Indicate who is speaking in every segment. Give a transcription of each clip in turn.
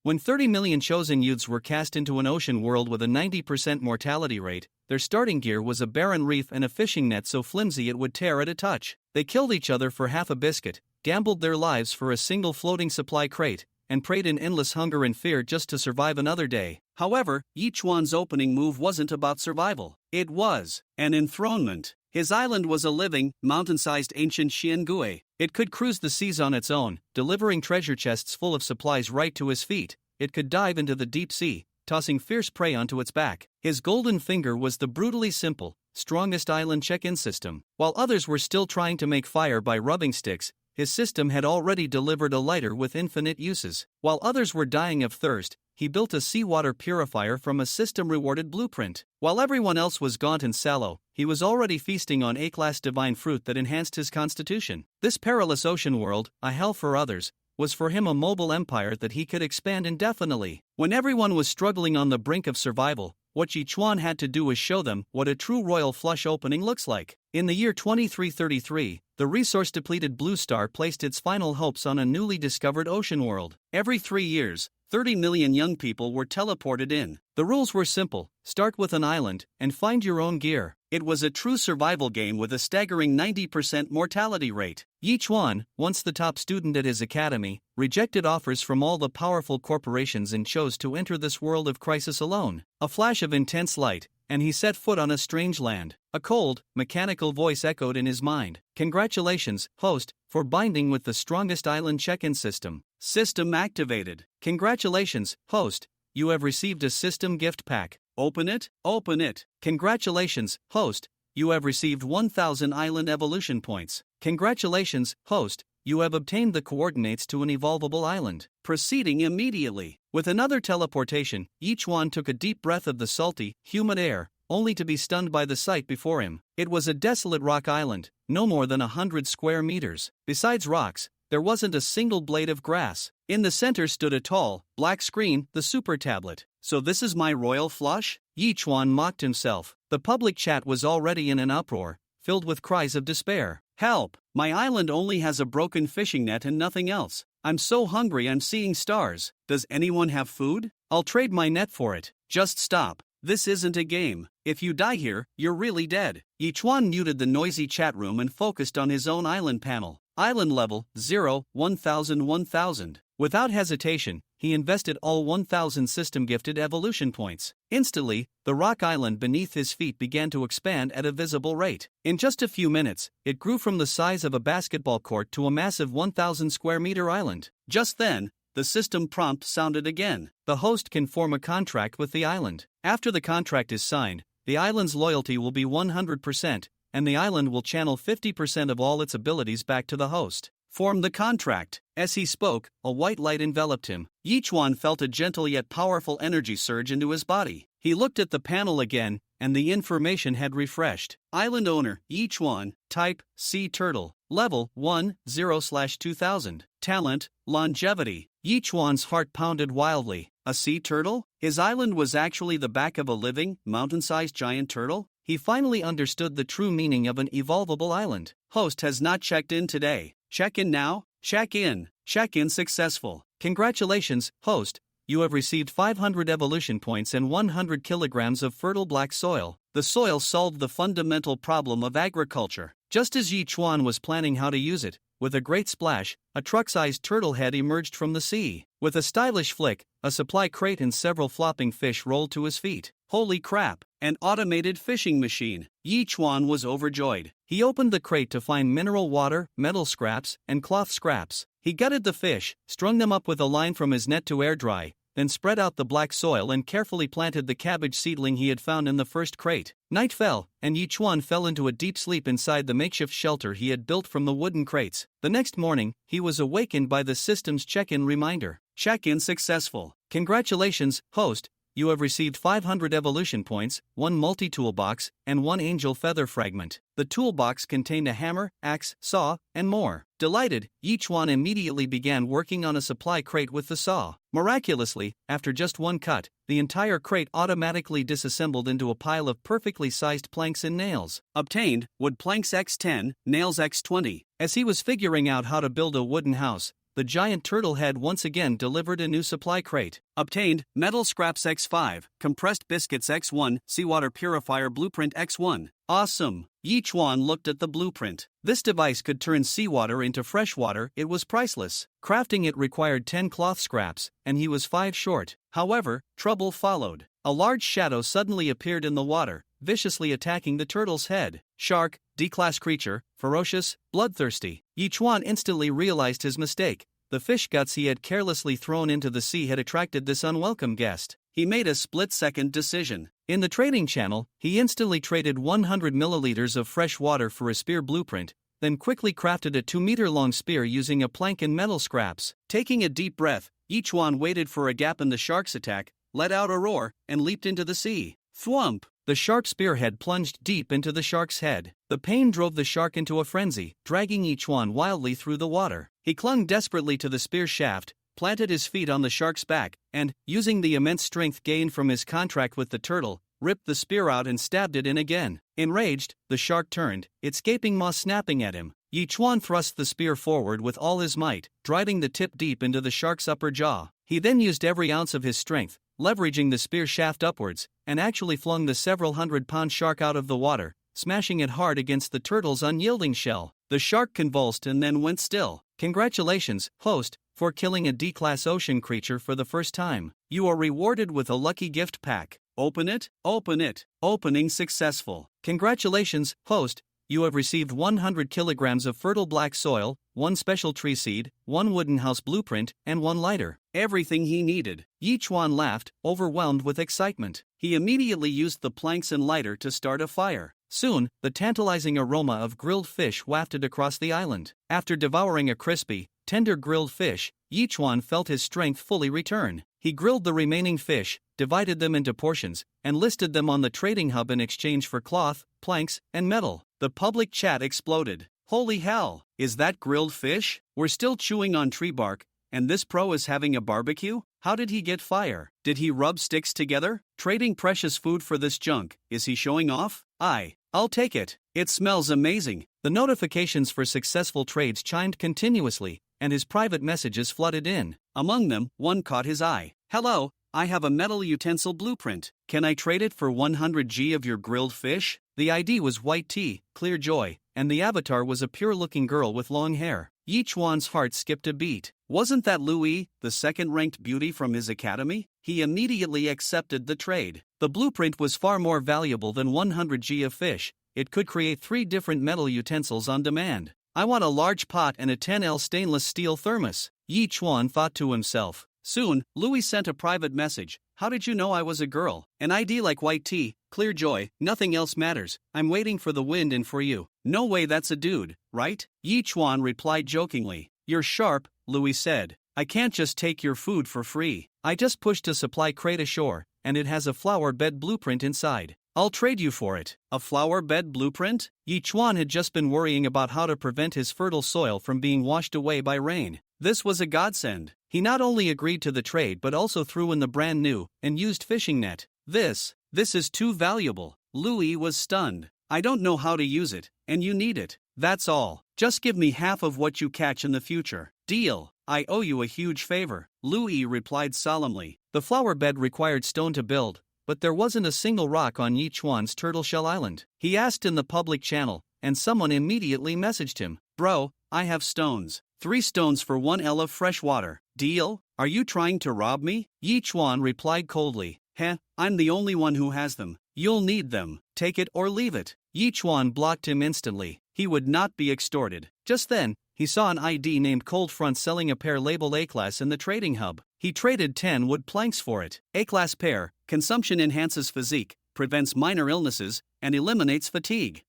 Speaker 1: When 30 million chosen youths were cast into an ocean world with a 90% mortality rate, their starting gear was a barren reef and a fishing net so flimsy it would tear at a touch. They killed each other for half a biscuit, gambled their lives for a single floating supply crate, and prayed in endless hunger and fear just to survive another day. However, Yichuan's opening move wasn't about survival. It was an enthronement. His island was a living, mountain-sized ancient Xiangui. It could cruise the seas on its own, delivering treasure chests full of supplies right to his feet. It could dive into the deep sea, tossing fierce prey onto its back. His golden finger was the brutally simple, strongest island check-in system. While others were still trying to make fire by rubbing sticks, his system had already delivered a lighter with infinite uses. While others were dying of thirst, he built a seawater purifier from a system-rewarded blueprint. While everyone else was gaunt and sallow, he was already feasting on A-class divine fruit that enhanced his constitution. This perilous ocean world, a hell for others, was for him a mobile empire that he could expand indefinitely. When everyone was struggling on the brink of survival, what Yichuan had to do was show them what a true royal flush opening looks like. In the year 2333, the resource-depleted Blue Star placed its final hopes on a newly discovered ocean world. Every 3 years, 30 million young people were teleported in. The rules were simple: start with an island, and find your own gear. It was a true survival game with a staggering 90% mortality rate. Yichuan, once the top student at his academy, rejected offers from all the powerful corporations and chose to enter this world of crisis alone. A flash of intense light, and he set foot on a strange land. A cold, mechanical voice echoed in his mind. Congratulations, host, for binding with the strongest island check-in system. System activated. Congratulations, host, you have received a system gift pack. Open it, open it. Congratulations, host, you have received 1000 island evolution points. Congratulations, host, you have obtained the coordinates to an evolvable island. Proceeding immediately. With another teleportation, Yichuan took a deep breath of the salty, humid air, only to be stunned by the sight before him. It was a desolate rock island, no more than 100 square meters. Besides rocks, there wasn't a single blade of grass. In the center stood a tall, black screen, the super tablet. So this is my royal flush? Yichuan mocked himself. The public chat was already in an uproar, filled with cries of despair. Help! My island only has a broken fishing net and nothing else. I'm so hungry I'm seeing stars. Does anyone have food? I'll trade my net for it. Just stop. This isn't a game. If you die here, you're really dead. Yichuan muted the noisy chat room and focused on his own island panel. Island level, 0, 1000, 1000. Without hesitation, he invested all 1000 system-gifted evolution points. Instantly, the rock island beneath his feet began to expand at a visible rate. In just a few minutes, it grew from the size of a basketball court to a massive 1000 square meter island. Just then, the system prompt sounded again. The host can form a contract with the island. After the contract is signed, the island's loyalty will be 100%, and the island will channel 50% of all its abilities back to the host. Form the contract. As he spoke, a white light enveloped him. Yichuan felt a gentle yet powerful energy surge into his body. He looked at the panel again, and the information had refreshed. Island owner, Yichuan, type, sea turtle, level 10/2000, talent, longevity. Yichuan's heart pounded wildly. A sea turtle? His island was actually the back of a living, mountain-sized giant turtle? He finally understood the true meaning of an evolvable island. Host has not checked in today. Check in now? Check in. Check in successful. Congratulations, host. You have received 500 evolution points and 100 kilograms of fertile black soil. The soil solved the fundamental problem of agriculture. Just as Yichuan was planning how to use it, with a great splash, a truck-sized turtle head emerged from the sea. With a stylish flick, a supply crate and several flopping fish rolled to his feet. Holy crap! An automated fishing machine. Yichuan was overjoyed. He opened the crate to find mineral water, metal scraps, and cloth scraps. He gutted the fish, strung them up with a line from his net to air dry, then spread out the black soil and carefully planted the cabbage seedling he had found in the first crate. Night fell, and Yichuan fell into a deep sleep inside the makeshift shelter he had built from the wooden crates. The next morning, he was awakened by the system's check-in reminder. Check-in successful. Congratulations, host. You have received 500 evolution points, 1 multi-toolbox, and 1 angel feather fragment. The toolbox contained a hammer, axe, saw, and more. Delighted, Yichuan immediately began working on a supply crate with the saw. Miraculously, after just one cut, the entire crate automatically disassembled into a pile of perfectly sized planks and nails. Obtained, wood planks x10, nails x20. As he was figuring out how to build a wooden house, the giant turtle head once again delivered a new supply crate. Obtained, metal scraps X5, compressed biscuits X1, seawater purifier blueprint X1. Awesome! Yi Chuan looked at the blueprint. This device could turn seawater into fresh water. It was priceless. Crafting it required 10 cloth scraps, and he was 5 short. However, trouble followed. A large shadow suddenly appeared in the water, viciously attacking the turtle's head. Shark, D-class creature, ferocious, bloodthirsty. Yi Chuan instantly realized his mistake. The fish guts he had carelessly thrown into the sea had attracted this unwelcome guest. He made a split-second decision. In the trading channel, he instantly traded 100 milliliters of fresh water for a spear blueprint, then quickly crafted a 2-meter-long spear using a plank and metal scraps. Taking a deep breath, Yi Chuan waited for a gap in the shark's attack, let out a roar, and leaped into the sea. Thwump! The sharp spearhead plunged deep into the shark's head. The pain drove the shark into a frenzy, dragging Yi Chuan wildly through the water. He clung desperately to the spear shaft, planted his feet on the shark's back, and, using the immense strength gained from his contract with the turtle, ripped the spear out and stabbed it in again. Enraged, the shark turned, its gaping maw snapping at him. Yi Chuan thrust the spear forward with all his might, driving the tip deep into the shark's upper jaw. He then used every ounce of his strength, leveraging the spear shaft upwards, and actually flung the several hundred-pound shark out of the water, smashing it hard against the turtle's unyielding shell. The shark convulsed and then went still. Congratulations, host, for killing a D-class ocean creature for the first time. You are rewarded with a lucky gift pack. Open it, open it. Opening successful. Congratulations, host. You have received 100 kilograms of fertile black soil, 1 special tree seed, 1 wooden house blueprint, and 1 lighter. Everything he needed. Yi Chuan laughed, overwhelmed with excitement. He immediately used the planks and lighter to start a fire. Soon, the tantalizing aroma of grilled fish wafted across the island. After devouring a crispy, tender grilled fish, Yi Chuan felt his strength fully return. He grilled the remaining fish, divided them into portions, and listed them on the trading hub in exchange for cloth, planks, and metal. The public chat exploded. Holy hell, is that grilled fish? We're still chewing on tree bark, and this pro is having a barbecue? How did he get fire? Did he rub sticks together? Trading precious food for this junk, is he showing off? I'll take it. It smells amazing. The notifications for successful trades chimed continuously, and his private messages flooded in. Among them, one caught his eye. Hello, I have a metal utensil blueprint. Can I trade it for 100 G of your grilled fish? The ID was white tea, clear joy, and the avatar was a pure-looking girl with long hair. Yi Chuan's heart skipped a beat. Wasn't that Louis, the second-ranked beauty from his academy? He immediately accepted the trade. The blueprint was far more valuable than 100 G of fish. It could create 3 different metal utensils on demand. I want a large pot and a 10L stainless steel thermos, Yi Chuan thought to himself. Soon, Louis sent a private message. How did you know I was a girl? An ID like white tea, clear joy, nothing else matters. I'm waiting for the wind and for you. No way that's a dude, right? Yi Chuan replied jokingly. You're sharp, Louis said. I can't just take your food for free. I just pushed a supply crate ashore, and it has a flower bed blueprint inside. I'll trade you for it. A flower bed blueprint? Yi Chuan had just been worrying about how to prevent his fertile soil from being washed away by rain. This was a godsend. He not only agreed to the trade but also threw in the brand new and used fishing net. This is too valuable. Louis was stunned. I don't know how to use it, and you need it. That's all. Just give me half of what you catch in the future. Deal. I owe you a huge favor. Louis replied solemnly. The flower bed required stone to build, but there wasn't a single rock on Yi Chuan's Turtle Shell Island. He asked in the public channel, and someone immediately messaged him. Bro, I have stones. 3 stones for 1 L of fresh water. Deal? Are you trying to rob me? Yi Chuan replied coldly. Heh, I'm the only one who has them. You'll need them. Take it or leave it. Yi Chuan blocked him instantly. He would not be extorted. Just then, he saw an ID named Cold Front selling a pair labeled A-Class in the trading hub. He traded 10 wood planks for it. A-Class pair, consumption enhances physique, prevents minor illnesses, and eliminates fatigue.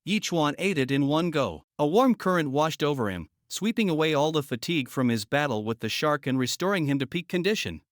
Speaker 1: Yi Chuan ate it in one go. A warm current washed over him, sweeping away all the fatigue from his battle with the shark and restoring him to peak condition.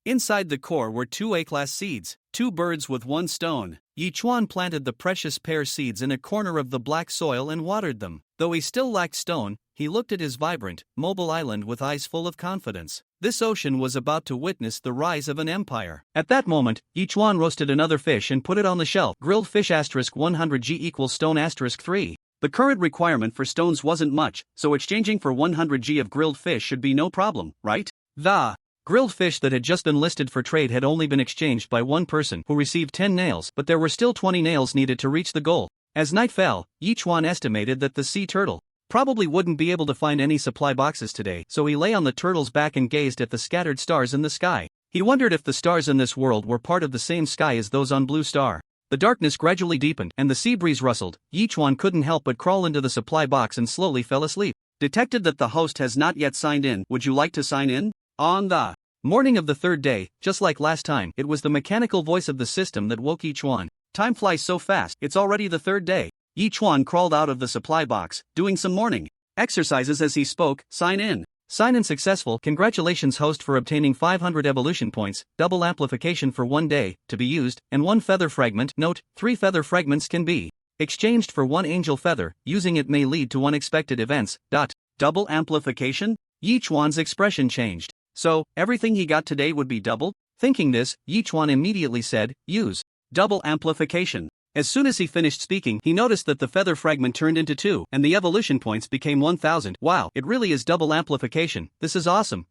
Speaker 1: Inside the core were 2 A-Class seeds, 2 birds with 1 stone. Yi Chuan planted the precious pear seeds in a corner of the black soil and watered them. Though he still lacked stone, he looked at his vibrant, mobile island with eyes full of confidence. This ocean was about to witness the rise of an empire. At that moment, Yi Chuan roasted another fish and put it on the shelf. Grilled fish *100 G equals stone *3. The current requirement for stones wasn't much, so exchanging for 100g of grilled fish should be no problem, right? The grilled fish that had just been listed for trade had only been exchanged by one person who received 10 nails, but there were still 20 nails needed to reach the goal. As night fell, Yichuan estimated that the sea turtle probably wouldn't be able to find any supply boxes today, so he lay on the turtle's back and gazed at the scattered stars in the sky. He wondered if the stars in this world were part of the same sky as those on Blue Star. The darkness gradually deepened and the sea breeze rustled. Yichuan couldn't help but crawl into the supply box and slowly fell asleep. Detected that the host has not yet signed in. Would you like to sign in? On the morning of the third day, just like last time, it was the mechanical voice of the system that woke Yichuan. Time flies so fast, it's already the third day. Yichuan crawled out of the supply box, doing some morning exercises as he spoke. Sign in. Sign in successful. Congratulations host for obtaining 500 evolution points, double amplification for 1 day, to be used, and 1 feather fragment. Note, 3 feather fragments can be exchanged for 1 angel feather. Using it may lead to unexpected events. Double amplification? Yichuan's expression changed. So, everything he got today would be doubled? Thinking this, Yichuan immediately said, use double amplification. As soon as he finished speaking, he noticed that the feather fragment turned into 2, and the evolution points became 1000. Wow, it really is double amplification. This is awesome.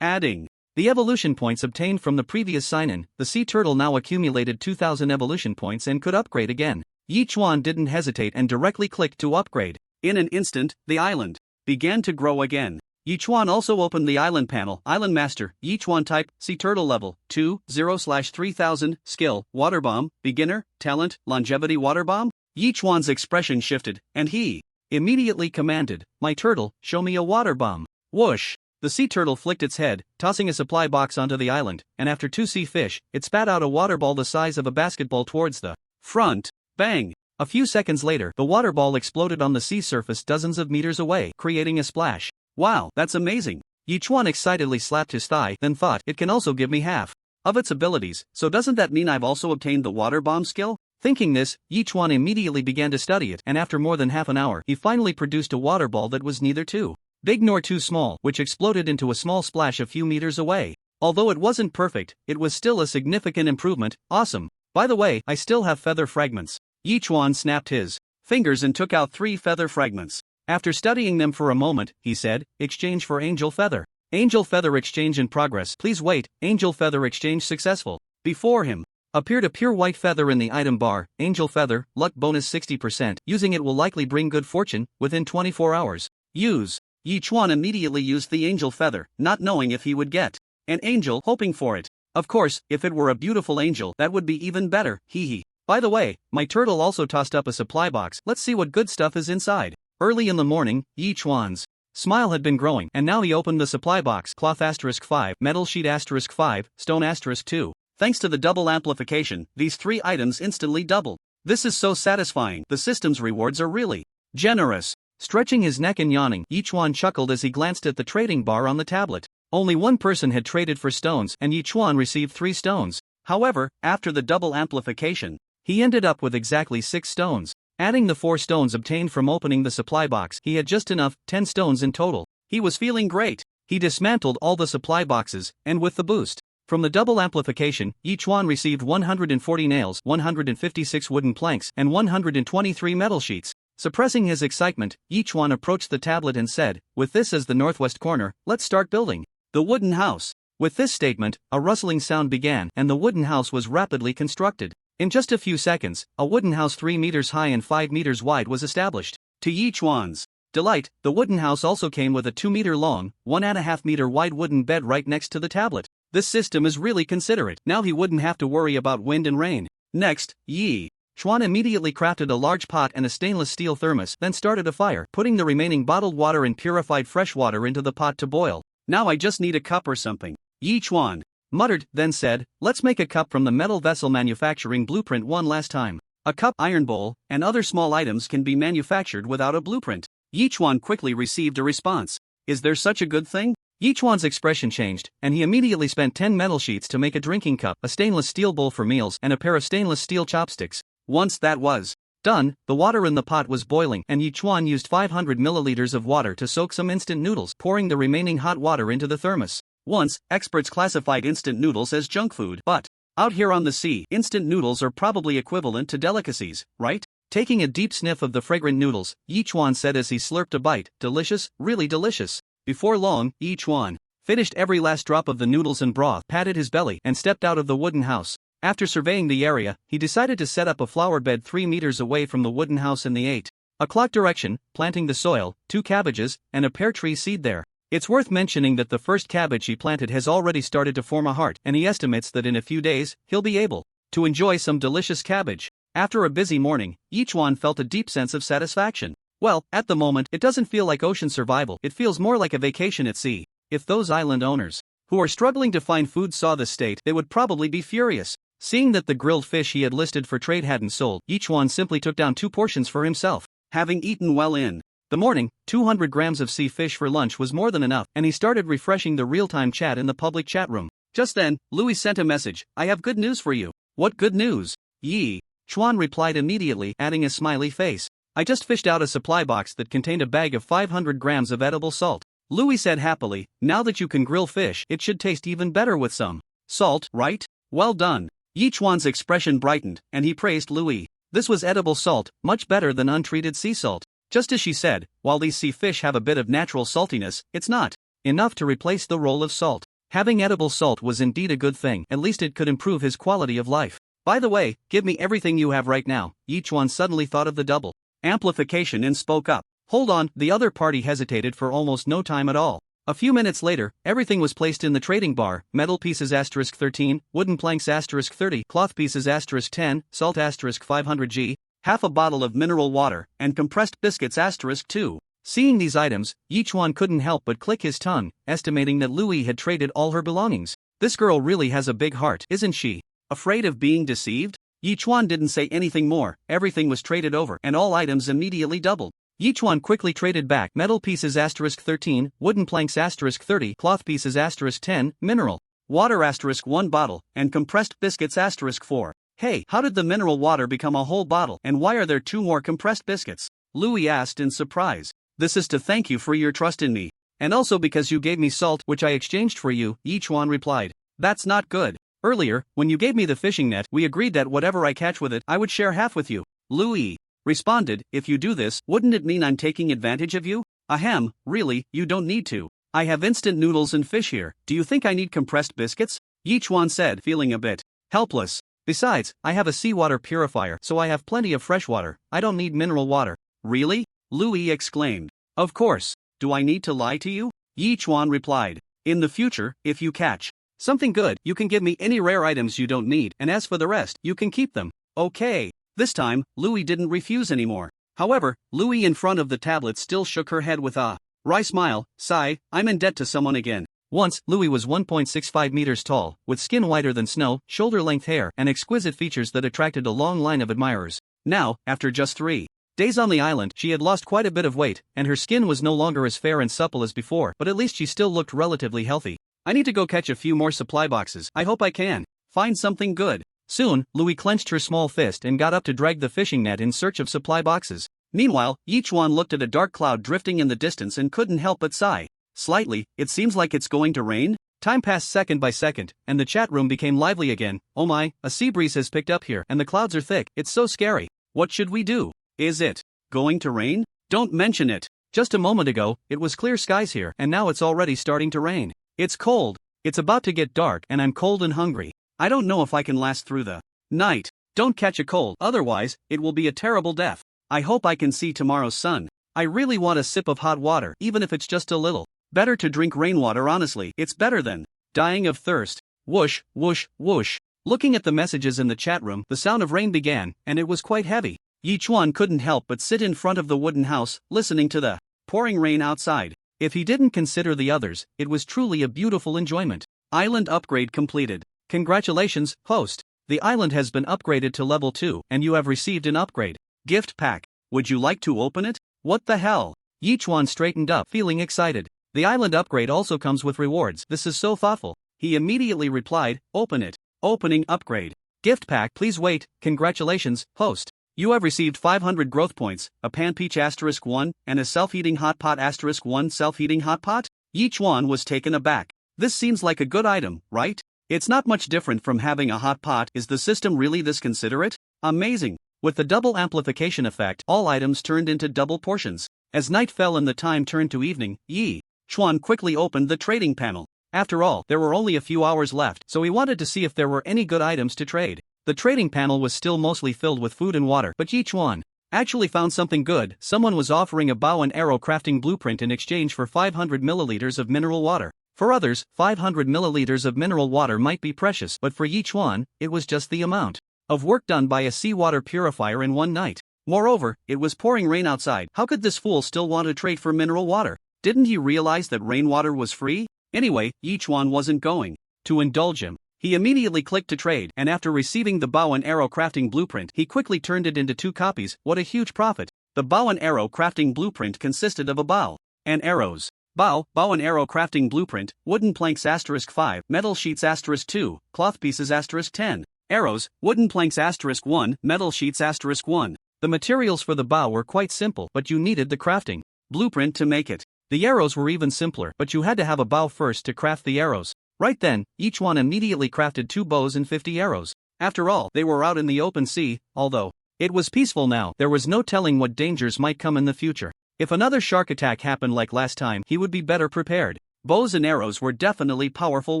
Speaker 1: Adding the evolution points obtained from the previous sign-in, the sea turtle now accumulated 2000 evolution points and could upgrade again. Yichuan didn't hesitate and directly clicked to upgrade. In an instant, the island began to grow again. Yichuan also opened the island panel. Island Master, Yichuan type, Sea Turtle level, 2-0/3000, skill, Water Bomb, beginner, talent, longevity Water Bomb? Yichuan's expression shifted, and he immediately commanded, my turtle, show me a water bomb. Whoosh! The sea turtle flicked its head, tossing a supply box onto the island, and after 2 sea fish, it spat out a water ball the size of a basketball towards the front. Bang! A few seconds later, the water ball exploded on the sea surface dozens of meters away, creating a splash. Wow, that's amazing. Yichuan excitedly slapped his thigh, then thought, it can also give me half of its abilities, so doesn't that mean I've also obtained the water bomb skill? Thinking this, Yichuan immediately began to study it, and after more than half an hour, he finally produced a water ball that was neither too big nor too small, which exploded into a small splash a few meters away. Although it wasn't perfect, it was still a significant improvement. Awesome. By the way, I still have feather fragments. Yichuan snapped his fingers and took out 3 feather fragments. After studying them for a moment, he said, exchange for angel feather. Angel feather exchange in progress. Please wait, angel feather exchange successful. Before him appeared a pure white feather in the item bar. Angel feather, luck bonus 60%. Using it will likely bring good fortune, within 24 hours. Use. Yichuan immediately used the angel feather, not knowing if he would get an angel, hoping for it. Of course, if it were a beautiful angel, that would be even better, hee. By the way, my turtle also tossed up a supply box. Let's see what good stuff is inside. Early in the morning, Yichuan's smile had been growing, and now he opened the supply box. Cloth *5, metal sheet *5, stone *2. Thanks to the double amplification, these 3 items instantly doubled. This is so satisfying. The system's rewards are really generous. Stretching his neck and yawning, Yichuan chuckled as he glanced at the trading bar on the tablet. Only one person had traded for stones, and Yichuan received 3 stones. However, after the double amplification, he ended up with exactly 6 stones. Adding the 4 stones obtained from opening the supply box, he had just enough, 10 stones in total. He was feeling great. He dismantled all the supply boxes, and with the boost from the double amplification, Yichuan received 140 nails, 156 wooden planks, and 123 metal sheets. Suppressing his excitement, Yichuan approached the tablet and said, with this as the northwest corner, let's start building the wooden house. With this statement, a rustling sound began, and the wooden house was rapidly constructed. In just a few seconds, a wooden house 3 meters high and 5 meters wide was established. To Yichuan's delight, the wooden house also came with a 2-meter long, 1.5 meter wide wooden bed right next to the tablet. This system is really considerate. Now he wouldn't have to worry about wind and rain. Next, Yichuan immediately crafted a large pot and a stainless steel thermos, then started a fire, putting the remaining bottled water and purified fresh water into the pot to boil. Now I just need a cup or something. Yichuan muttered, then said, let's make a cup from the metal vessel manufacturing blueprint one last time. A cup, iron bowl, and other small items can be manufactured without a blueprint. Yichuan quickly received a response. Is there such a good thing? Yichuan's expression changed, and he immediately spent 10 metal sheets to make a drinking cup, a stainless steel bowl for meals, and a pair of stainless steel chopsticks. Once that was done, the water in the pot was boiling, and Yichuan used 500 milliliters of water to soak some instant noodles, pouring the remaining hot water into the thermos. Once, experts classified instant noodles as junk food, but out here on the sea, instant noodles are probably equivalent to delicacies, right? Taking a deep sniff of the fragrant noodles, Yichuan said as he slurped a bite, "Delicious, really delicious." Before long, Yichuan finished every last drop of the noodles and broth, patted his belly, and stepped out of the wooden house. After surveying the area, he decided to set up a flower bed 3 meters away from the wooden house in the 8 o'clock direction, planting the soil, 2 cabbages, and a pear tree seed there. It's worth mentioning that the first cabbage he planted has already started to form a heart, and he estimates that in a few days, he'll be able to enjoy some delicious cabbage. After a busy morning, Yichuan felt a deep sense of satisfaction. Well, at the moment, it doesn't feel like ocean survival, it feels more like a vacation at sea. If those island owners, who are struggling to find food, saw this state, they would probably be furious. Seeing that the grilled fish he had listed for trade hadn't sold, Yichuan simply took down 2 portions for himself. Having eaten well in the morning, 200 grams of sea fish for lunch was more than enough, and he started refreshing the real-time chat in the public chat room. Just then, Louis sent a message, "I have good news for you." "What good news?" Yi Chuan replied immediately, adding a smiley face. "I just fished out a supply box that contained a bag of 500 grams of edible salt." Louis said happily, "Now that you can grill fish, it should taste even better with some salt, right? Well done." Yichuan's expression brightened, and he praised Louis. This was edible salt, much better than untreated sea salt. Just as she said, while these sea fish have a bit of natural saltiness, it's not enough to replace the role of salt. Having edible salt was indeed a good thing, at least it could improve his quality of life. "By the way, give me everything you have right now." Yichuan suddenly thought of the double amplification and spoke up. "Hold on." The other party hesitated for almost no time at all. A few minutes later, everything was placed in the trading bar: metal pieces *13, wooden planks *30, cloth pieces *10, salt *500g, half a bottle of mineral water, and compressed biscuits *2. Seeing these items, Yichuan couldn't help but click his tongue, estimating that Louis had traded all her belongings. This girl really has a big heart, isn't she? Afraid of being deceived? Yichuan didn't say anything more. Everything was traded over, and all items immediately doubled. Yichuan quickly traded back metal pieces *13, wooden planks *30, cloth pieces *10, mineral water *1 bottle, and compressed biscuits *4. "Hey, how did the mineral water become a whole bottle, and why are there 2 more compressed biscuits?" Louis asked in surprise. "This is to thank you for your trust in me, and also because you gave me salt which I exchanged for you," Yichuan replied. "That's not good. Earlier, when you gave me the fishing net, we agreed that whatever I catch with it, I would share half with you." Louis responded, "If you do this, wouldn't it mean I'm taking advantage of you?" "Ahem, really, you don't need to. I have instant noodles and fish here. Do you think I need compressed biscuits?" Yichuan said, feeling a bit helpless. "Besides, I have a seawater purifier, so I have plenty of fresh water. I don't need mineral water." "Really?" Louis exclaimed. "Of course. Do I need to lie to you?" Yichuan replied. "In the future, if you catch something good, you can give me any rare items you don't need, and as for the rest, you can keep them." "Okay." This time, Louis didn't refuse anymore. However, Louis in front of the tablet still shook her head with a wry smile. "Sigh, I'm in debt to someone again." Once, Louis was 1.65 meters tall, with skin whiter than snow, shoulder-length hair, and exquisite features that attracted a long line of admirers. Now, after just 3 days on the island, she had lost quite a bit of weight, and her skin was no longer as fair and supple as before, but at least she still looked relatively healthy. "I need to go catch a few more supply boxes. I hope I can find something good." Soon, Louis clenched her small fist and got up to drag the fishing net in search of supply boxes. Meanwhile, Yichuan looked at a dark cloud drifting in the distance and couldn't help but sigh. Slightly, "It seems like it's going to rain." Time passed second by second, and the chat room became lively again. "Oh my, a sea breeze has picked up here, and the clouds are thick. It's so scary. What should we do? Is it going to rain? Don't mention it. Just a moment ago, it was clear skies here, and now it's already starting to rain. It's cold. It's about to get dark, and I'm cold and hungry. I don't know if I can last through the night. Don't catch a cold, otherwise, it will be a terrible death. I hope I can see tomorrow's sun. I really want a sip of hot water, even if it's just a little. Better to drink rainwater, honestly. It's better than dying of thirst." Whoosh, whoosh, whoosh. Looking at the messages in the chat room, the sound of rain began, and it was quite heavy. Yichuan couldn't help but sit in front of the wooden house, listening to the pouring rain outside. If he didn't consider the others, it was truly a beautiful enjoyment. Island upgrade completed. Congratulations, host. The island has been upgraded to level 2, and you have received an upgrade gift pack. Would you like to open it? What the hell? Yichuan straightened up, feeling excited. The island upgrade also comes with rewards. This is so thoughtful. He immediately replied, "Open it." Opening upgrade gift pack. Please wait. Congratulations, host. You have received 500 growth points, a pan peach *1, and a self-heating hot pot *1 self-heating hot pot? Yichuan was taken aback. This seems like a good item, right? It's not much different from having a hot pot. Is the system really this considerate? Amazing. With the double amplification effect, all items turned into double portions. As night fell and the time turned to evening, Yi Chuan quickly opened the trading panel. After all, there were only a few hours left, so he wanted to see if there were any good items to trade. The trading panel was still mostly filled with food and water, but Yi Chuan actually found something good. Someone was offering a bow and arrow crafting blueprint in exchange for 500 milliliters of mineral water. For others, 500 milliliters of mineral water might be precious, but for Yi Chuan, it was just the amount of work done by a seawater purifier in one night. Moreover, it was pouring rain outside. How could this fool still want to trade for mineral water? Didn't he realize that rainwater was free? Anyway, Yi Chuan wasn't going to indulge him. He immediately clicked to trade, and after receiving the bow and arrow crafting blueprint, he quickly turned it into 2 copies. What a huge profit! The bow and arrow crafting blueprint consisted of a bow and arrows. Bow and arrow crafting blueprint, wooden planks *5, metal sheets *2, cloth pieces *10. Arrows, wooden planks *1, metal sheets *1. The materials for the bow were quite simple, but you needed the crafting blueprint to make it. The arrows were even simpler, but you had to have a bow first to craft the arrows. Right then, each one immediately crafted 2 bows and 50 arrows. After all, they were out in the open sea. Although it was peaceful now, there was no telling what dangers might come in the future. If another shark attack happened like last time, he would be better prepared. Bows and arrows were definitely powerful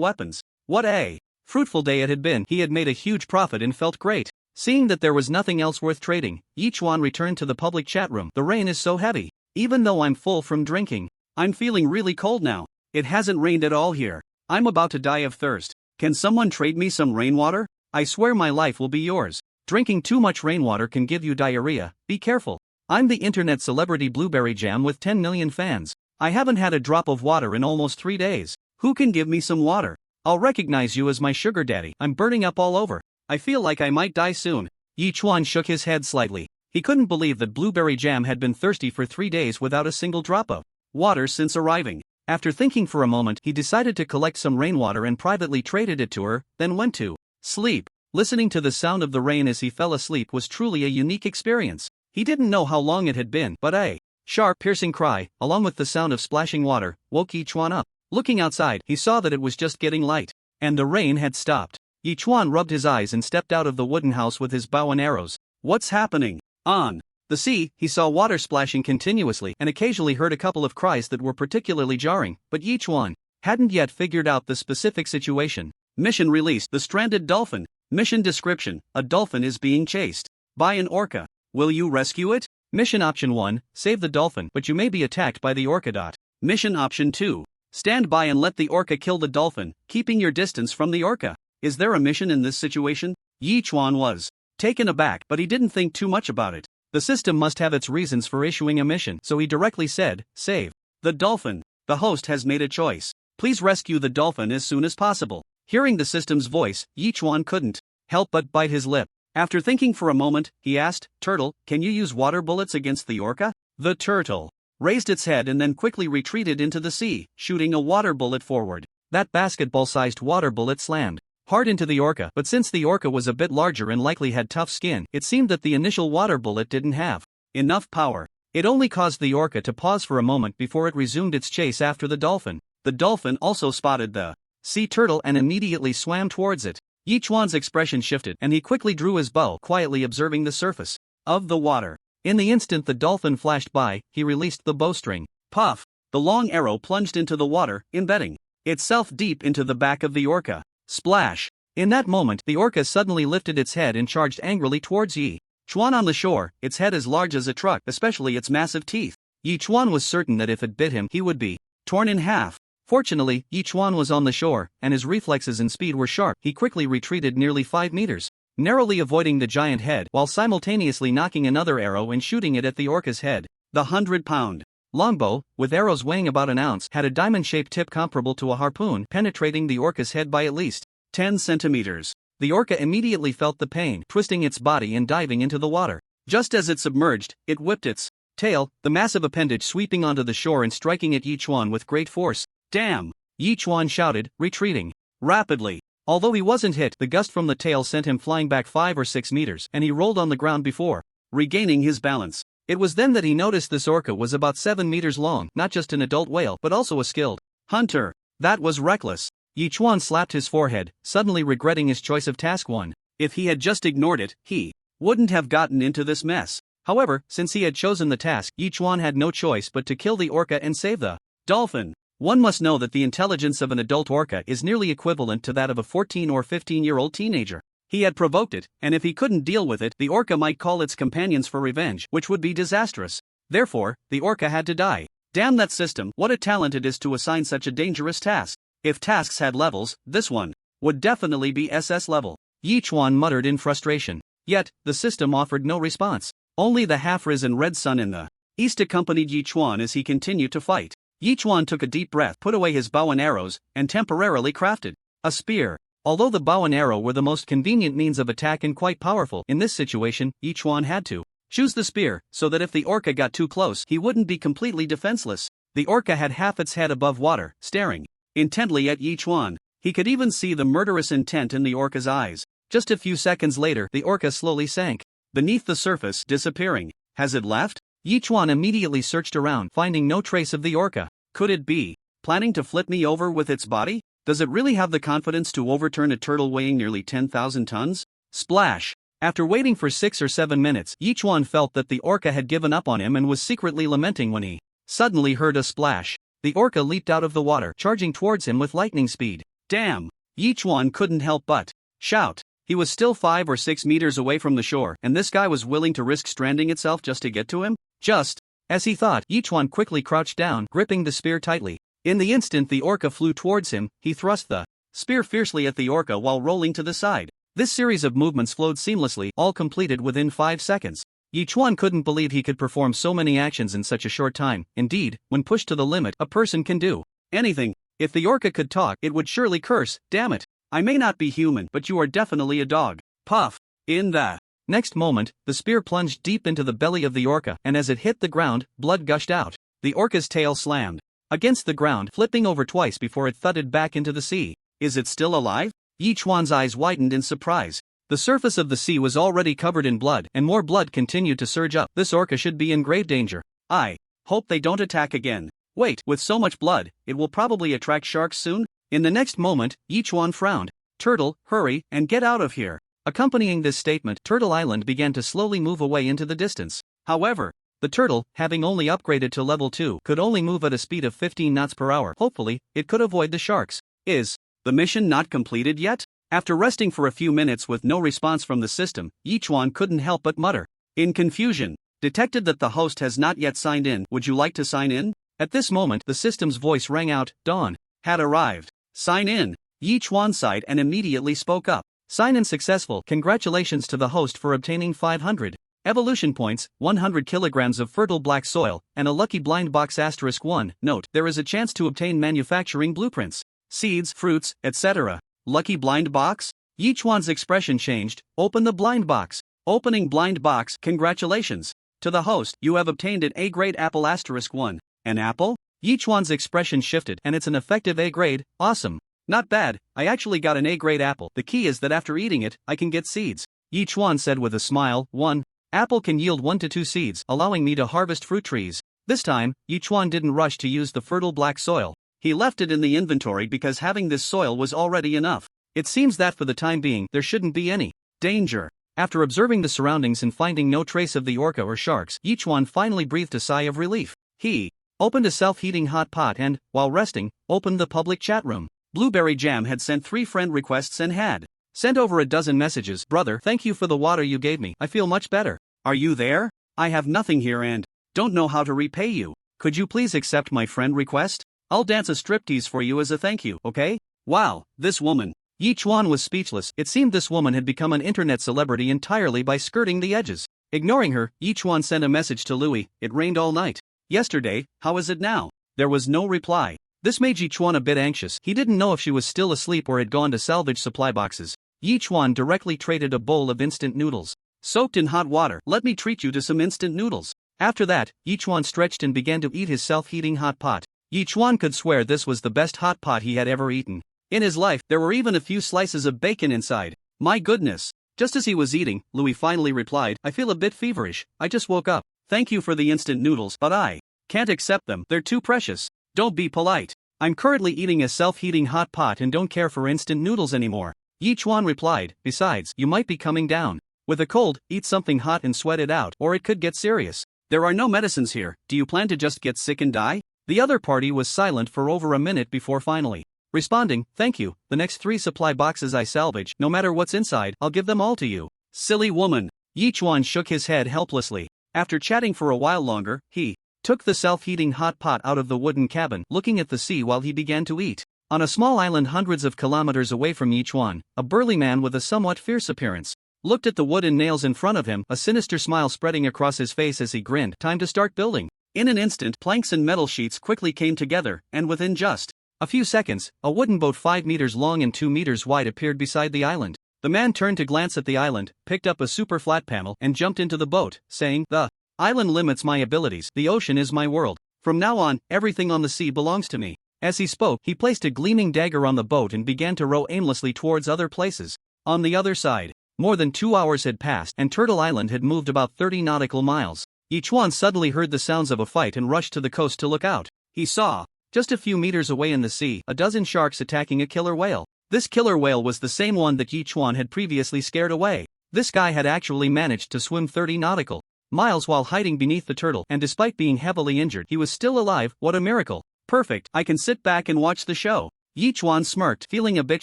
Speaker 1: weapons. What a fruitful day it had been. He had made a huge profit and felt great. Seeing that there was nothing else worth trading, Yi Chuan returned to the public chat room. The rain is so heavy. Even though I'm full from drinking, I'm feeling really cold now. It hasn't rained at all here. I'm about to die of thirst. Can someone trade me some rainwater? I swear my life will be yours. Drinking too much rainwater can give you diarrhea. Be careful. I'm the internet celebrity Blueberry Jam with 10 million fans. I haven't had a drop of water in almost 3 days. Who can give me some water? I'll recognize you as my sugar daddy. I'm burning up all over. I feel like I might die soon. Yi Chuan shook his head slightly. He couldn't believe that Blueberry Jam had been thirsty for 3 days without a single drop of water since arriving. After thinking for a moment, he decided to collect some rainwater and privately traded it to her, then went to sleep. Listening to the sound of the rain as he fell asleep was truly a unique experience. He didn't know how long it had been, but a sharp, piercing cry, along with the sound of splashing water, woke Yi Chuan up. Looking outside, he saw that it was just getting light, and the rain had stopped. Yi Chuan rubbed his eyes and stepped out of the wooden house with his bow and arrows. What's happening? On the sea, he saw water splashing continuously and occasionally heard a couple of cries that were particularly jarring, but Yi Chuan hadn't yet figured out the specific situation. Mission released: the stranded dolphin. Mission description: a dolphin is being chased by an orca. Will you rescue it? Mission option 1, save the dolphin, but you may be attacked by the orca. Mission option 2, stand by and let the orca kill the dolphin, keeping your distance from the orca. Is there a mission in this situation? Yi Chuan was taken aback, but he didn't think too much about it. The system must have its reasons for issuing a mission, so he directly said, save the dolphin. The host has made a choice. Please rescue the dolphin as soon as possible. Hearing the system's voice, Yi Chuan couldn't help but bite his lip. After thinking for a moment, he asked, Turtle, can you use water bullets against the orca? The turtle raised its head and then quickly retreated into the sea, shooting a water bullet forward. That basketball-sized water bullet slammed hard into the orca, but since the orca was a bit larger and likely had tough skin, it seemed that the initial water bullet didn't have enough power. It only caused the orca to pause for a moment before it resumed its chase after the dolphin. The dolphin also spotted the sea turtle and immediately swam towards it. Yi Chuan's expression shifted, and he quickly drew his bow, quietly observing the surface of the water. In the instant the dolphin flashed by, he released the bowstring. Puff! The long arrow plunged into the water, embedding itself deep into the back of the orca. Splash! In that moment, the orca suddenly lifted its head and charged angrily towards Yi Chuan on the shore, its head as large as a truck, especially its massive teeth. Yi Chuan was certain that if it bit him, he would be torn in half. Fortunately, Yi Chuan was on the shore, and his reflexes and speed were sharp. He quickly retreated nearly 5 meters, narrowly avoiding the giant head while simultaneously knocking another arrow and shooting it at the orca's head. The 100-pound longbow, with arrows weighing about an ounce, had a diamond-shaped tip comparable to a harpoon, penetrating the orca's head by at least 10 centimeters. The orca immediately felt the pain, twisting its body and diving into the water. Just as it submerged, it whipped its tail, the massive appendage sweeping onto the shore and striking at Yi Chuan with great force. Damn! Yi Chuan shouted, retreating rapidly. Although he wasn't hit, the gust from the tail sent him flying back 5 or 6 meters, and he rolled on the ground before regaining his balance. It was then that he noticed this orca was about 7 meters long, not just an adult whale, but also a skilled hunter. That was reckless. Yi Chuan slapped his forehead, suddenly regretting his choice of task 1. If he had just ignored it, he wouldn't have gotten into this mess. However, since he had chosen the task, Yi Chuan had no choice but to kill the orca and save the dolphin. One must know that the intelligence of an adult orca is nearly equivalent to that of a 14 or 15-year-old teenager. He had provoked it, and if he couldn't deal with it, the orca might call its companions for revenge, which would be disastrous. Therefore, the orca had to die. Damn that system, what a talent it is to assign such a dangerous task. If tasks had levels, this one would definitely be SS level. Yi Chuan muttered in frustration. Yet, the system offered no response. Only the half-risen red sun in the east accompanied Yi Chuan as he continued to fight. Yi Chuan took a deep breath, put away his bow and arrows, and temporarily crafted a spear. Although the bow and arrow were the most convenient means of attack and quite powerful, in this situation, Yi Chuan had to choose the spear, so that if the orca got too close, he wouldn't be completely defenseless. The orca had half its head above water, staring intently at Yi Chuan. He could even see the murderous intent in the orca's eyes. Just a few seconds later, the orca slowly sank beneath the surface, disappearing. Has it left? Yi Chuan immediately searched around, finding no trace of the orca. Could it be planning to flip me over with its body? Does it really have the confidence to overturn a turtle weighing nearly 10,000 tons? Splash! After waiting for 6 or 7 minutes, Yi Chuan felt that the orca had given up on him and was secretly lamenting when he suddenly heard a splash. The orca leaped out of the water, charging towards him with lightning speed. Damn! Yi Chuan couldn't help but shout. He was still 5 or 6 meters away from the shore, and this guy was willing to risk stranding itself just to get to him? Just as he thought, Yi Chuan quickly crouched down, gripping the spear tightly. In the instant the orca flew towards him, he thrust the spear fiercely at the orca while rolling to the side. This series of movements flowed seamlessly, all completed within 5 seconds. Yi Chuan couldn't believe he could perform so many actions in such a short time. Indeed, when pushed to the limit, a person can do anything. If the orca could talk, it would surely curse. Damn it! I may not be human, but you are definitely a dog. Puff! In the next moment, the spear plunged deep into the belly of the orca, and as it hit the ground, blood gushed out. The orca's tail slammed against the ground, flipping over twice before it thudded back into the sea. Is it still alive? Yi Chuan's eyes widened in surprise. The surface of the sea was already covered in blood, and more blood continued to surge up. This orca should be in grave danger. I hope they don't attack again. Wait, with so much blood, it will probably attract sharks soon? In the next moment, Yi Chuan frowned. Turtle, hurry, and get out of here. Accompanying this statement, Turtle Island began to slowly move away into the distance. However, the turtle, having only upgraded to level 2, could only move at a speed of 15 knots per hour. Hopefully, it could avoid the sharks. Is the mission not completed yet? After resting for a few minutes with no response from the system, Yi Chuan couldn't help but mutter. In confusion, detected that the host has not yet signed in. Would you like to sign in? At this moment, the system's voice rang out. Dawn had arrived. Sign in. Yi Chuan sighed and immediately spoke up. Sign in successful. Congratulations to the host for obtaining 500 evolution points, 100 kilograms of fertile black soil, and a lucky blind box *1. Note, there is a chance to obtain manufacturing blueprints, seeds, fruits, etc. Lucky blind box? Yi Chuan's expression changed. Open the blind box. Opening blind box. Congratulations. To the host, you have obtained an A-grade apple *1. An apple? Yi Chuan's expression shifted, and it's an effective A grade. Awesome. Not bad, I actually got an A grade apple. The key is that after eating it, I can get seeds. Yi Chuan said with a smile. 1 apple can yield 1 to 2 seeds, allowing me to harvest fruit trees. This time, Yi Chuan didn't rush to use the fertile black soil. He left it in the inventory because having this soil was already enough. It seems that for the time being, there shouldn't be any danger. After observing the surroundings and finding no trace of the orca or sharks, Yi Chuan finally breathed a sigh of relief. He opened a self-heating hot pot and, while resting, opened the public chat room. Blueberry Jam had sent 3 friend requests and had sent over a dozen messages. Brother, thank you for the water you gave me. I feel much better. Are you there? I have nothing here and don't know how to repay you. Could you please accept my friend request? I'll dance a striptease for you as a thank you, okay? Wow, this woman. Yi Chuan was speechless. It seemed this woman had become an internet celebrity entirely by skirting the edges. Ignoring her, Yi Chuan sent a message to Louis. It rained all night yesterday, how is it now? There was no reply. This made Yi Chuan a bit anxious. He didn't know if she was still asleep or had gone to salvage supply boxes. Yi Chuan directly traded a bowl of instant noodles, soaked in hot water. Let me treat you to some instant noodles. After that, Yi Chuan stretched and began to eat his self-heating hot pot. Yi Chuan could swear this was the best hot pot he had ever eaten. In his life, there were even a few slices of bacon inside. My goodness. Just as he was eating, Louis finally replied, I feel a bit feverish. I just woke up. Thank you for the instant noodles, but I can't accept them. They're too precious. Don't be polite. I'm currently eating a self-heating hot pot and don't care for instant noodles anymore. Yi Chuan replied, besides, you might be coming down. With a cold, eat something hot and sweat it out, or it could get serious. There are no medicines here, do you plan to just get sick and die? The other party was silent for over a minute before finally responding, thank you, the next 3 supply boxes I salvage, no matter what's inside, I'll give them all to you. Silly woman. Yichuan shook his head helplessly. After chatting for a while longer, he took the self-heating hot pot out of the wooden cabin, looking at the sea while he began to eat. On a small island hundreds of kilometers away from Yichuan, a burly man with a somewhat fierce appearance looked at the wooden nails in front of him, a sinister smile spreading across his face as he grinned. Time to start building. In an instant, planks and metal sheets quickly came together, and within just a few seconds, a wooden boat 5 meters long and 2 meters wide appeared beside the island. The man turned to glance at the island, picked up a super flat panel, and jumped into the boat, saying, the island limits my abilities, the ocean is my world. From now on, everything on the sea belongs to me. As he spoke, he placed a gleaming dagger on the boat and began to row aimlessly towards other places. On the other side, more than 2 hours had passed and Turtle Island had moved about 30 nautical miles. Yichuan suddenly heard the sounds of a fight and rushed to the coast to look out. He saw, just a few meters away in the sea, a dozen sharks attacking a killer whale. This killer whale was the same one that Yichuan had previously scared away. This guy had actually managed to swim 30 nautical miles while hiding beneath the turtle, and despite being heavily injured, he was still alive. What a miracle. Perfect, I can sit back and watch the show. Yichuan smirked, feeling a bit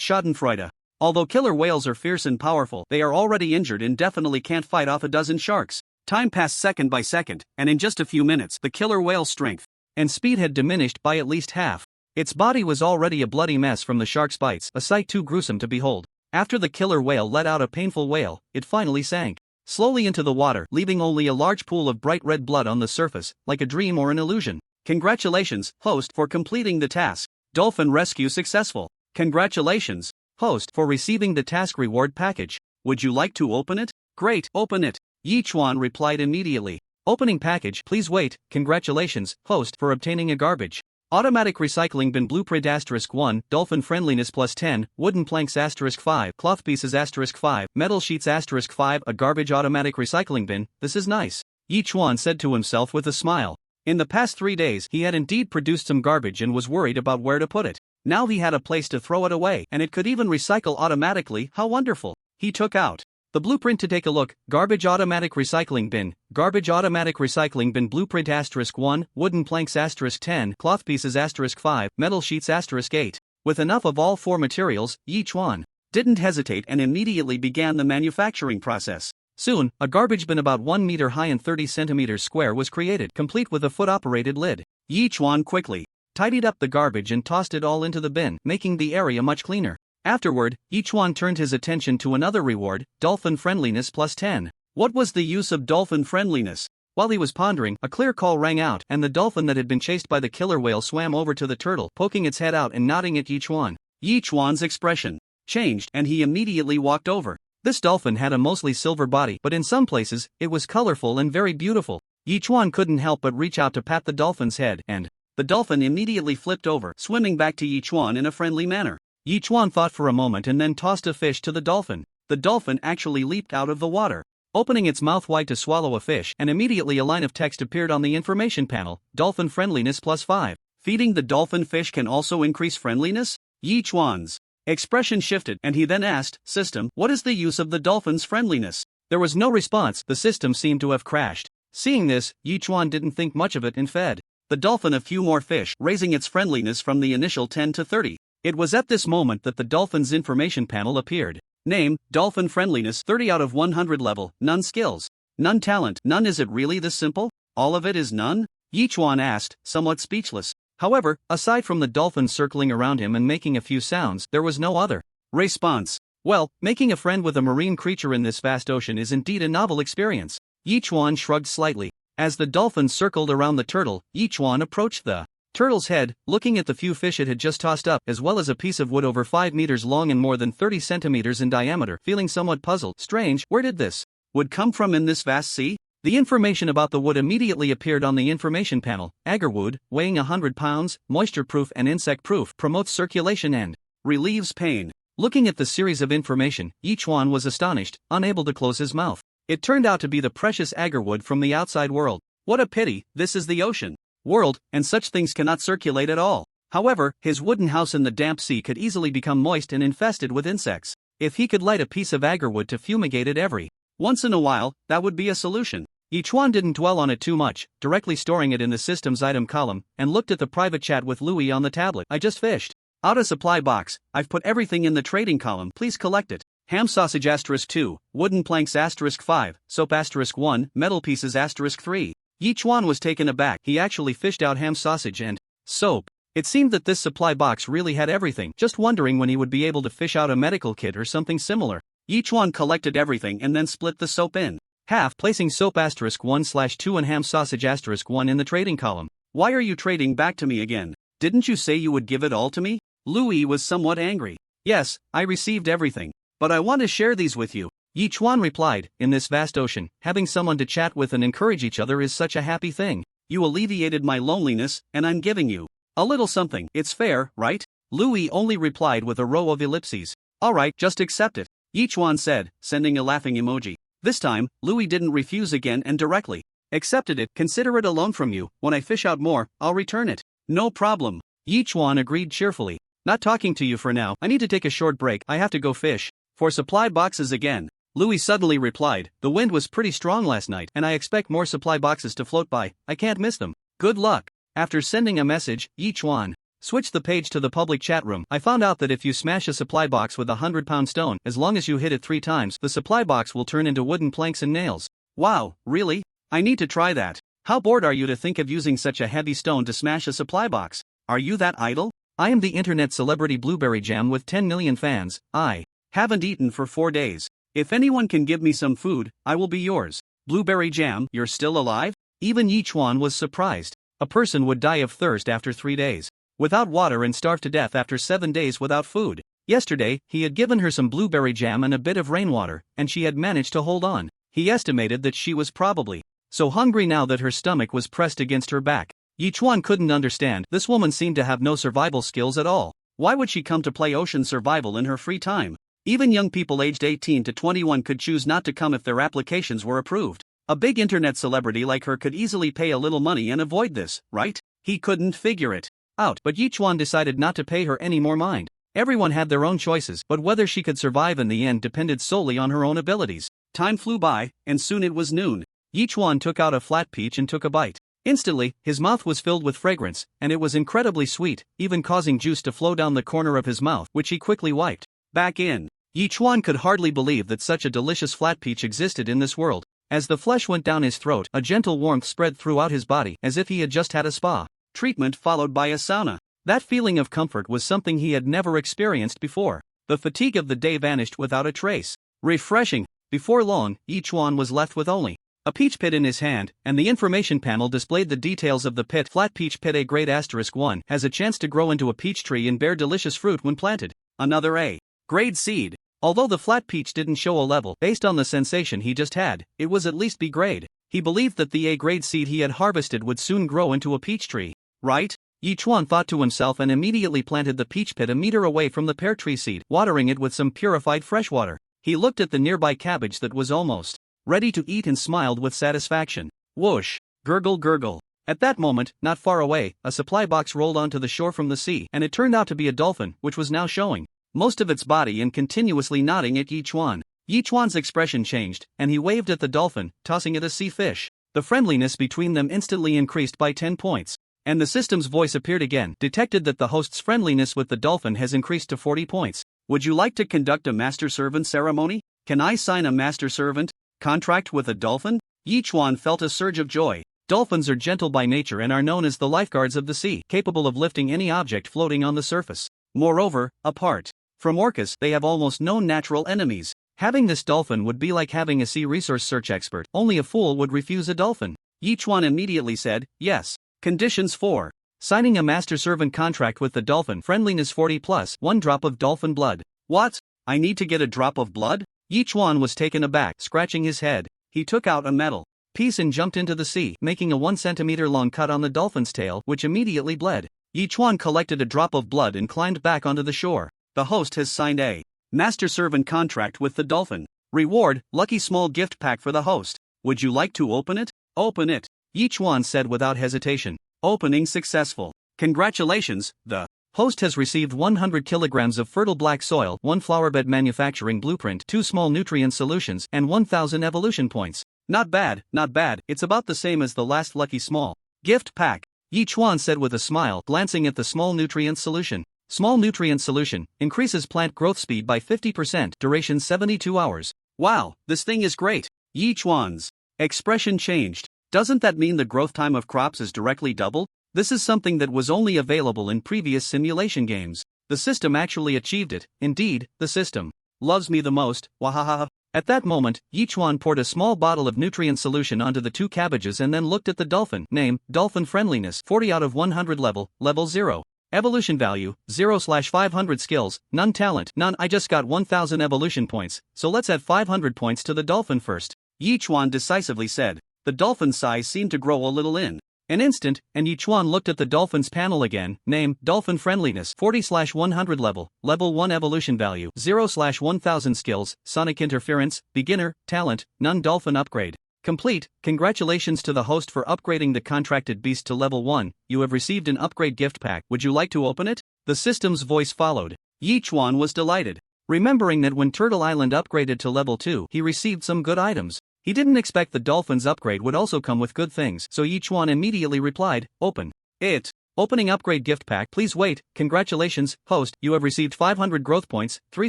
Speaker 1: schadenfreude. Although killer whales are fierce and powerful, they are already injured and definitely can't fight off a dozen sharks. Time passed second by second, and in just a few minutes, the killer whale's strength and speed had diminished by at least half. Its body was already a bloody mess from the shark's bites, a sight too gruesome to behold. After the killer whale let out a painful wail, it finally sank slowly into the water, leaving only a large pool of bright red blood on the surface, like a dream or an illusion. Congratulations, host, for completing the task. Dolphin rescue successful. Congratulations, host, for receiving the task reward package. Would you like to open it? Great, open it. Yichuan replied immediately. Opening package, please wait. Congratulations, host, for obtaining a garbage automatic recycling bin blueprint *1, dolphin friendliness +10, wooden planks *5, cloth pieces *5, metal sheets *5, a garbage automatic recycling bin. This is nice, Yichuan said to himself with a smile. In the past 3 days, he had indeed produced some garbage and was worried about where to put it. Now he had a place to throw it away, and it could even recycle automatically. How wonderful. He took out the blueprint to take a look. Garbage automatic recycling bin blueprint *1, wooden planks *10, cloth pieces *5, metal sheets *8. With enough of all 4 materials, Yichuan didn't hesitate and immediately began the manufacturing process. Soon, a garbage bin about 1 meter high and 30 centimeters square was created, complete with a foot-operated lid. Yichuan quickly tidied up the garbage and tossed it all into the bin, making the area much cleaner. Afterward, Yichuan turned his attention to another reward, dolphin friendliness +10. What was the use of dolphin friendliness? While he was pondering, a clear call rang out, and the dolphin that had been chased by the killer whale swam over to the turtle, poking its head out and nodding at Yichuan. Yichuan's expression changed, and he immediately walked over. This dolphin had a mostly silver body, but in some places, it was colorful and very beautiful. Yichuan couldn't help but reach out to pat the dolphin's head, and the dolphin immediately flipped over, swimming back to Yichuan in a friendly manner. Yichuan thought for a moment and then tossed a fish to the dolphin. The dolphin actually leaped out of the water, opening its mouth wide to swallow a fish, and immediately a line of text appeared on the information panel, dolphin friendliness +5. Feeding the dolphin fish can also increase friendliness? Yichuan's expression shifted, and he then asked, System, what is the use of the dolphin's friendliness? There was no response. The system seemed to have crashed. Seeing this, Yichuan didn't think much of it and fed the dolphin a few more fish, raising its friendliness from the initial 10 to 30. It was at this moment that the dolphin's information panel appeared. Name, dolphin friendliness 30 out of 100 level, none skills, none talent. None? Is it really this simple? All of it is none? Yichuan asked, somewhat speechless. However, aside from the dolphin circling around him and making a few sounds, there was no other response. Well, making a friend with a marine creature in this vast ocean is indeed a novel experience. Yichuan shrugged slightly. As the dolphin circled around the turtle, Yichuan approached the turtle's head, looking at the few fish it had just tossed up, as well as a piece of wood over 5 meters long and more than 30 centimeters in diameter, feeling somewhat puzzled. Strange, where did this wood come from in this vast sea? The information about the wood immediately appeared on the information panel. Agarwood, weighing 100 pounds, moisture-proof and insect-proof, promotes circulation and relieves pain. Looking at the series of information, Yichuan was astonished, unable to close his mouth. It turned out to be the precious agarwood from the outside world. What a pity, this is the ocean world, and such things cannot circulate at all. However, his wooden house in the damp sea could easily become moist and infested with insects. If he could light a piece of agarwood to fumigate it every Once in a while, that would be a solution. Yichuan didn't dwell on it too much, directly storing it in the system's item column, and looked at the private chat with Louis on the tablet. I just fished out a supply box. I've put everything in the trading column. Please collect it. Ham sausage *2, wooden planks *5, soap *1, metal pieces *3. Yichuan was taken aback. He actually fished out ham sausage and soap. It seemed that this supply box really had everything, just wondering when he would be able to fish out a medical kit or something similar. Yichuan collected everything and then split the soap in half, placing soap *1/2 and ham sausage *1 in the trading column. Why are you trading back to me again? Didn't you say you would give it all to me? Louis was somewhat angry. Yes, I received everything. But I want to share these with you. Yichuan replied, in this vast ocean, having someone to chat with and encourage each other is such a happy thing. You alleviated my loneliness, and I'm giving you a little something. It's fair, right? Louis only replied with a row of ellipses. Alright, just accept it, Yichuan said, sending a laughing emoji. This time, Louis didn't refuse again and directly accepted it. Consider it a loan from you. When I fish out more, I'll return it. No problem. Yichuan agreed cheerfully. Not talking to you for now. I need to take a short break. I have to go fish for supply boxes again. Louis suddenly replied, the wind was pretty strong last night and I expect more supply boxes to float by. I can't miss them. Good luck. After sending a message, Yichuan switched the page to the public chat room. I found out that if you smash a supply box with a 100-pound stone, as long as you hit it 3 times, the supply box will turn into wooden planks and nails. Wow, really? I need to try that. How bored are you to think of using such a heavy stone to smash a supply box? Are you that idle? I am the internet celebrity Blueberry Jam with 10 million fans. I haven't eaten for 4 days. If anyone can give me some food, I will be yours. Blueberry Jam, you're still alive? Even Yichuan was surprised. A person would die of thirst after 3 days without water and starve to death after 7 days without food. Yesterday, he had given her some blueberry jam and a bit of rainwater, and she had managed to hold on. He estimated that she was probably so hungry now that her stomach was pressed against her back. Yichuan couldn't understand. This woman seemed to have no survival skills at all. Why would she come to play ocean survival in her free time? Even young people aged 18 to 21 could choose not to come if their applications were approved. A big internet celebrity like her could easily pay a little money and avoid this, right? He couldn't figure it out, but Yichuan decided not to pay her any more mind. Everyone had their own choices, but whether she could survive in the end depended solely on her own abilities. Time flew by, and soon it was noon. Yichuan took out a flat peach and took a bite. Instantly, his mouth was filled with fragrance, and it was incredibly sweet, even causing juice to flow down the corner of his mouth, which he quickly wiped back in. Yichuan could hardly believe that such a delicious flat peach existed in this world. As the flesh went down his throat, a gentle warmth spread throughout his body, as if he had just had a spa treatment followed by a sauna. That feeling of comfort was something he had never experienced before. The fatigue of the day vanished without a trace. Refreshing. Before long, Yichuan was left with only a peach pit in his hand, and the information panel displayed the details of the pit. Flat peach pit A grade *1 has a chance to grow into a peach tree and bear delicious fruit when planted. Another A grade seed. Although the flat peach didn't show a level, based on the sensation he just had, it was at least B grade. He believed that the A grade seed he had harvested would soon grow into a peach tree. Right? Yichuan thought to himself and immediately planted the peach pit a meter away from the pear tree seed, watering it with some purified fresh water. He looked at the nearby cabbage that was almost ready to eat and smiled with satisfaction. Whoosh! Gurgle gurgle. At that moment, not far away, a supply box rolled onto the shore from the sea, and it turned out to be a dolphin, which was now showing most of its body and continuously nodding at Yichuan. Yichuan's expression changed, and he waved at the dolphin, tossing it a sea fish. The friendliness between them instantly increased by 10 points. And the system's voice appeared again, detected that the host's friendliness with the dolphin has increased to 40 points. Would you like to conduct a master servant ceremony? Can I sign a master servant contract with a dolphin? Yichuan felt a surge of joy. Dolphins are gentle by nature and are known as the lifeguards of the sea, capable of lifting any object floating on the surface. Moreover, apart from orcas, they have almost no natural enemies. Having this dolphin would be like having a sea resource search expert. Only a fool would refuse a dolphin. Yichuan immediately said, yes. Conditions 4. Signing a master servant contract with the dolphin. Friendliness 40 plus 1 drop of dolphin blood. What? I need to get a drop of blood? Yichuan was taken aback, scratching his head. He took out a metal piece and jumped into the sea, making a 1 centimeter long cut on the dolphin's tail, which immediately bled. Yichuan collected a drop of blood and climbed back onto the shore. The host has signed a master servant contract with the dolphin. Reward, lucky small gift pack for the host. Would you like to open it? Open it, Yichuan said without hesitation. Opening successful. Congratulations, the Host has received 100 kilograms of fertile black soil, 1 flowerbed manufacturing blueprint, 2 small nutrient solutions, and 1000 evolution points. Not bad, not bad, it's about the same as the last lucky small gift pack, Yi Chuan said with a smile, glancing at the small nutrient solution. Small nutrient solution increases plant growth speed by 50%, duration 72 hours. Wow, this thing is great. Yi Chuan's expression changed. Doesn't that mean the growth time of crops is directly doubled? This is something that was only available in previous simulation games. The system actually achieved it. Indeed, the system loves me the most, wahaha. At that moment, Yi Chuan poured a small bottle of nutrient solution onto the 2 cabbages and then looked at the dolphin. Name, Dolphin Friendliness, 40 out of 100 level 0. Evolution value, 0/500 skills, none talent, none. I just got 1000 evolution points, so let's add 500 points to the dolphin first, Yi Chuan decisively said. The dolphin's size seemed to grow a little in an instant, and Yi Chuan looked at the dolphin's panel again. Name, Dolphin Friendliness, 40/100 level 1 evolution value, 0/1000 skills, sonic interference, beginner, talent, none. Dolphin upgrade complete. Congratulations to the host for upgrading the contracted beast to level 1, you have received an upgrade gift pack. Would you like to open it? The system's voice followed. Yi Chuan was delighted, remembering that when Turtle Island upgraded to level 2, he received some good items. He didn't expect the dolphin's upgrade would also come with good things, so Yi Chuan immediately replied, open it. Opening upgrade gift pack. Please wait. Congratulations, host, you have received 500 growth points, 3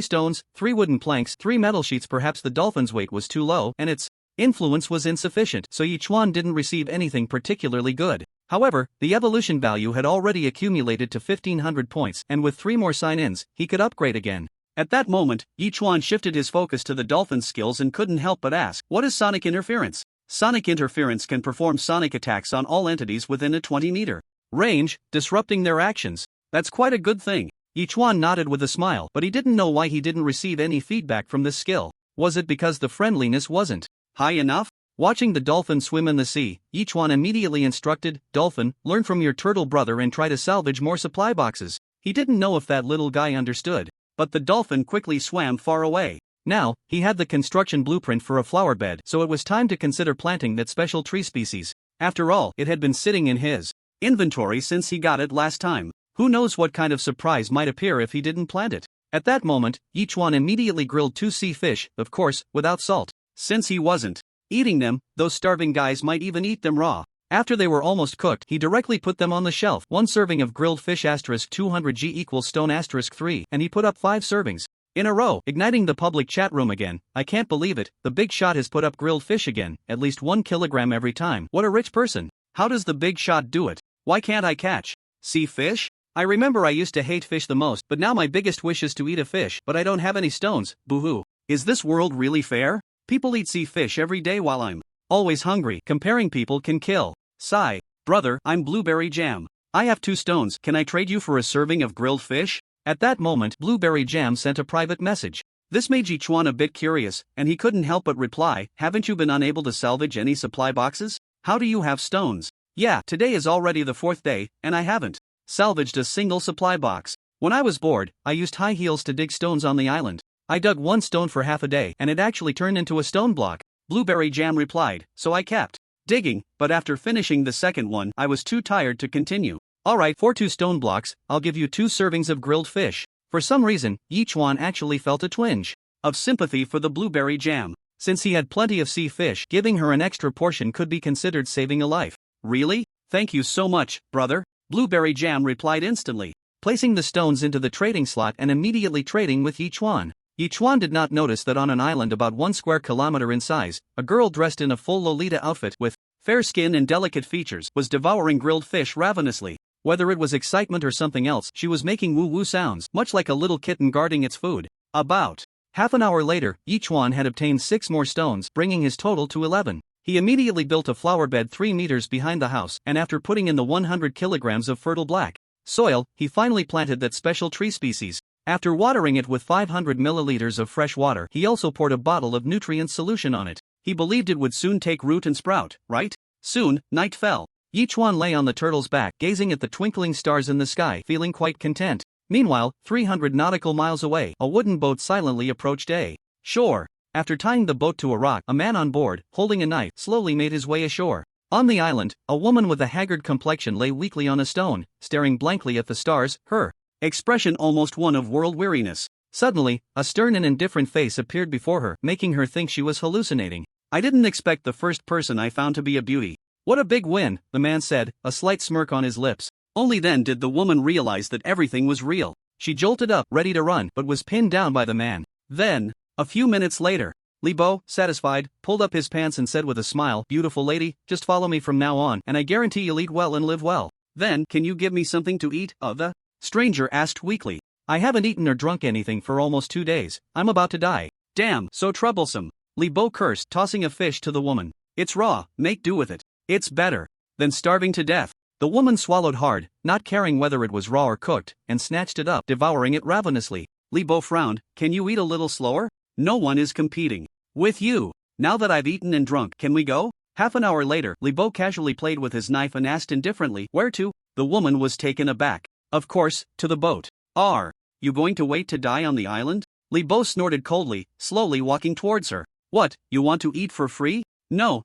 Speaker 1: stones, 3 wooden planks, 3 metal sheets. Perhaps the dolphin's weight was too low and its influence was insufficient, so Yi Chuan didn't receive anything particularly good. However, the evolution value had already accumulated to 1500 points, and with 3 more sign-ins, he could upgrade again. At that moment, Yi Chuan shifted his focus to the dolphin's skills and couldn't help but ask, what is sonic interference? Sonic interference can perform sonic attacks on all entities within a 20-meter range, disrupting their actions. That's quite a good thing. Yi Chuan nodded with a smile, but he didn't know why he didn't receive any feedback from this skill. Was it because the friendliness wasn't high enough? Watching the dolphin swim in the sea, Yi Chuan immediately instructed, Dolphin, learn from your turtle brother and try to salvage more supply boxes. He didn't know if that little guy understood, but the dolphin quickly swam far away. Now, he had the construction blueprint for a flower bed, so it was time to consider planting that special tree species. After all, it had been sitting in his inventory since he got it last time. Who knows what kind of surprise might appear if he didn't plant it? At that moment, Yi Chuan immediately grilled 2 sea fish, of course, without salt. Since he wasn't eating them, those starving guys might even eat them raw. After they were almost cooked, he directly put them on the shelf. 1 serving of grilled fish *200g equals stone *3, and he put up 5 servings in a row, igniting the public chat room again. I can't believe it, the big shot has put up grilled fish again, at least 1 kilogram every time. What a rich person. How does the big shot do it? Why can't I catch sea fish? I remember I used to hate fish the most, but now my biggest wish is to eat a fish, but I don't have any stones. Boo-hoo. Is this world really fair? People eat sea fish every day while I'm always hungry. Comparing people can kill. Sigh. Brother, I'm Blueberry Jam. I have 2 stones. Can I trade you for a serving of grilled fish? At that moment, Blueberry Jam sent a private message. This made Yi Chuan a bit curious, and he couldn't help but reply, haven't you been unable to salvage any supply boxes? How do you have stones? Yeah, today is already the 4th day, and I haven't salvaged a single supply box. When I was bored, I used high heels to dig stones on the island. I dug 1 stone for half a day, and it actually turned into a stone block. Blueberry Jam replied, so I kept digging, but after finishing the second one, I was too tired to continue. Alright, for 2 stone blocks, I'll give you 2 servings of grilled fish. For some reason, Yi Chuan actually felt a twinge of sympathy for the Blueberry Jam. Since he had plenty of sea fish, giving her an extra portion could be considered saving a life. Really? Thank you so much, brother. Blueberry Jam replied instantly, placing the stones into the trading slot and immediately trading with Yi Chuan. Yi Chuan did not notice that on an island about 1 square kilometer in size, a girl dressed in a full Lolita outfit with fair skin and delicate features was devouring grilled fish ravenously. Whether it was excitement or something else, she was making woo-woo sounds, much like a little kitten guarding its food. About half an hour later, Yi Chuan had obtained 6 more stones, bringing his total to 11. He immediately built a flower bed 3 meters behind the house, and after putting in the 100 kilograms of fertile black soil, he finally planted that special tree species. After watering it with 500 milliliters of fresh water, he also poured a bottle of nutrient solution on it. He believed it would soon take root and sprout, right? Soon, night fell. Yi Chuan lay on the turtle's back, gazing at the twinkling stars in the sky, feeling quite content. Meanwhile, 300 nautical miles away, a wooden boat silently approached a shore. After tying the boat to a rock, a man on board, holding a knife, slowly made his way ashore. On the island, a woman with a haggard complexion lay weakly on a stone, staring blankly at the stars. Her expression almost one of world weariness. Suddenly, a stern and indifferent face appeared before her, making her think she was hallucinating. I didn't expect the first person I found to be a beauty. What a big win, the man said, a slight smirk on his lips. Only then did the woman realize that everything was real. She jolted up, ready to run, but was pinned down by the man. Then, a few minutes later, Li Bo, satisfied, pulled up his pants and said with a smile, "Beautiful lady, just follow me from now on, and I guarantee you'll eat well and live well." Then, "Can you give me something to eat?" the stranger asked weakly. "I haven't eaten or drunk anything for almost 2 days. I'm about to die." "Damn, so troublesome," Li Bo cursed, tossing a fish to the woman. "It's raw, make do with it. It's better than starving to death." The woman swallowed hard, not caring whether it was raw or cooked, and snatched it up, devouring it ravenously. Li Bo frowned. "Can you eat a little slower? No one is competing with you. Now that I've eaten and drunk, can we go?" Half an hour later, Li Bo casually played with his knife and asked indifferently, "Where to?" The woman was taken aback. "Of course, to the boat." "Are you going to wait to die on the island?" Li Bo snorted coldly, slowly walking towards her. "What, you want to eat for free?" No,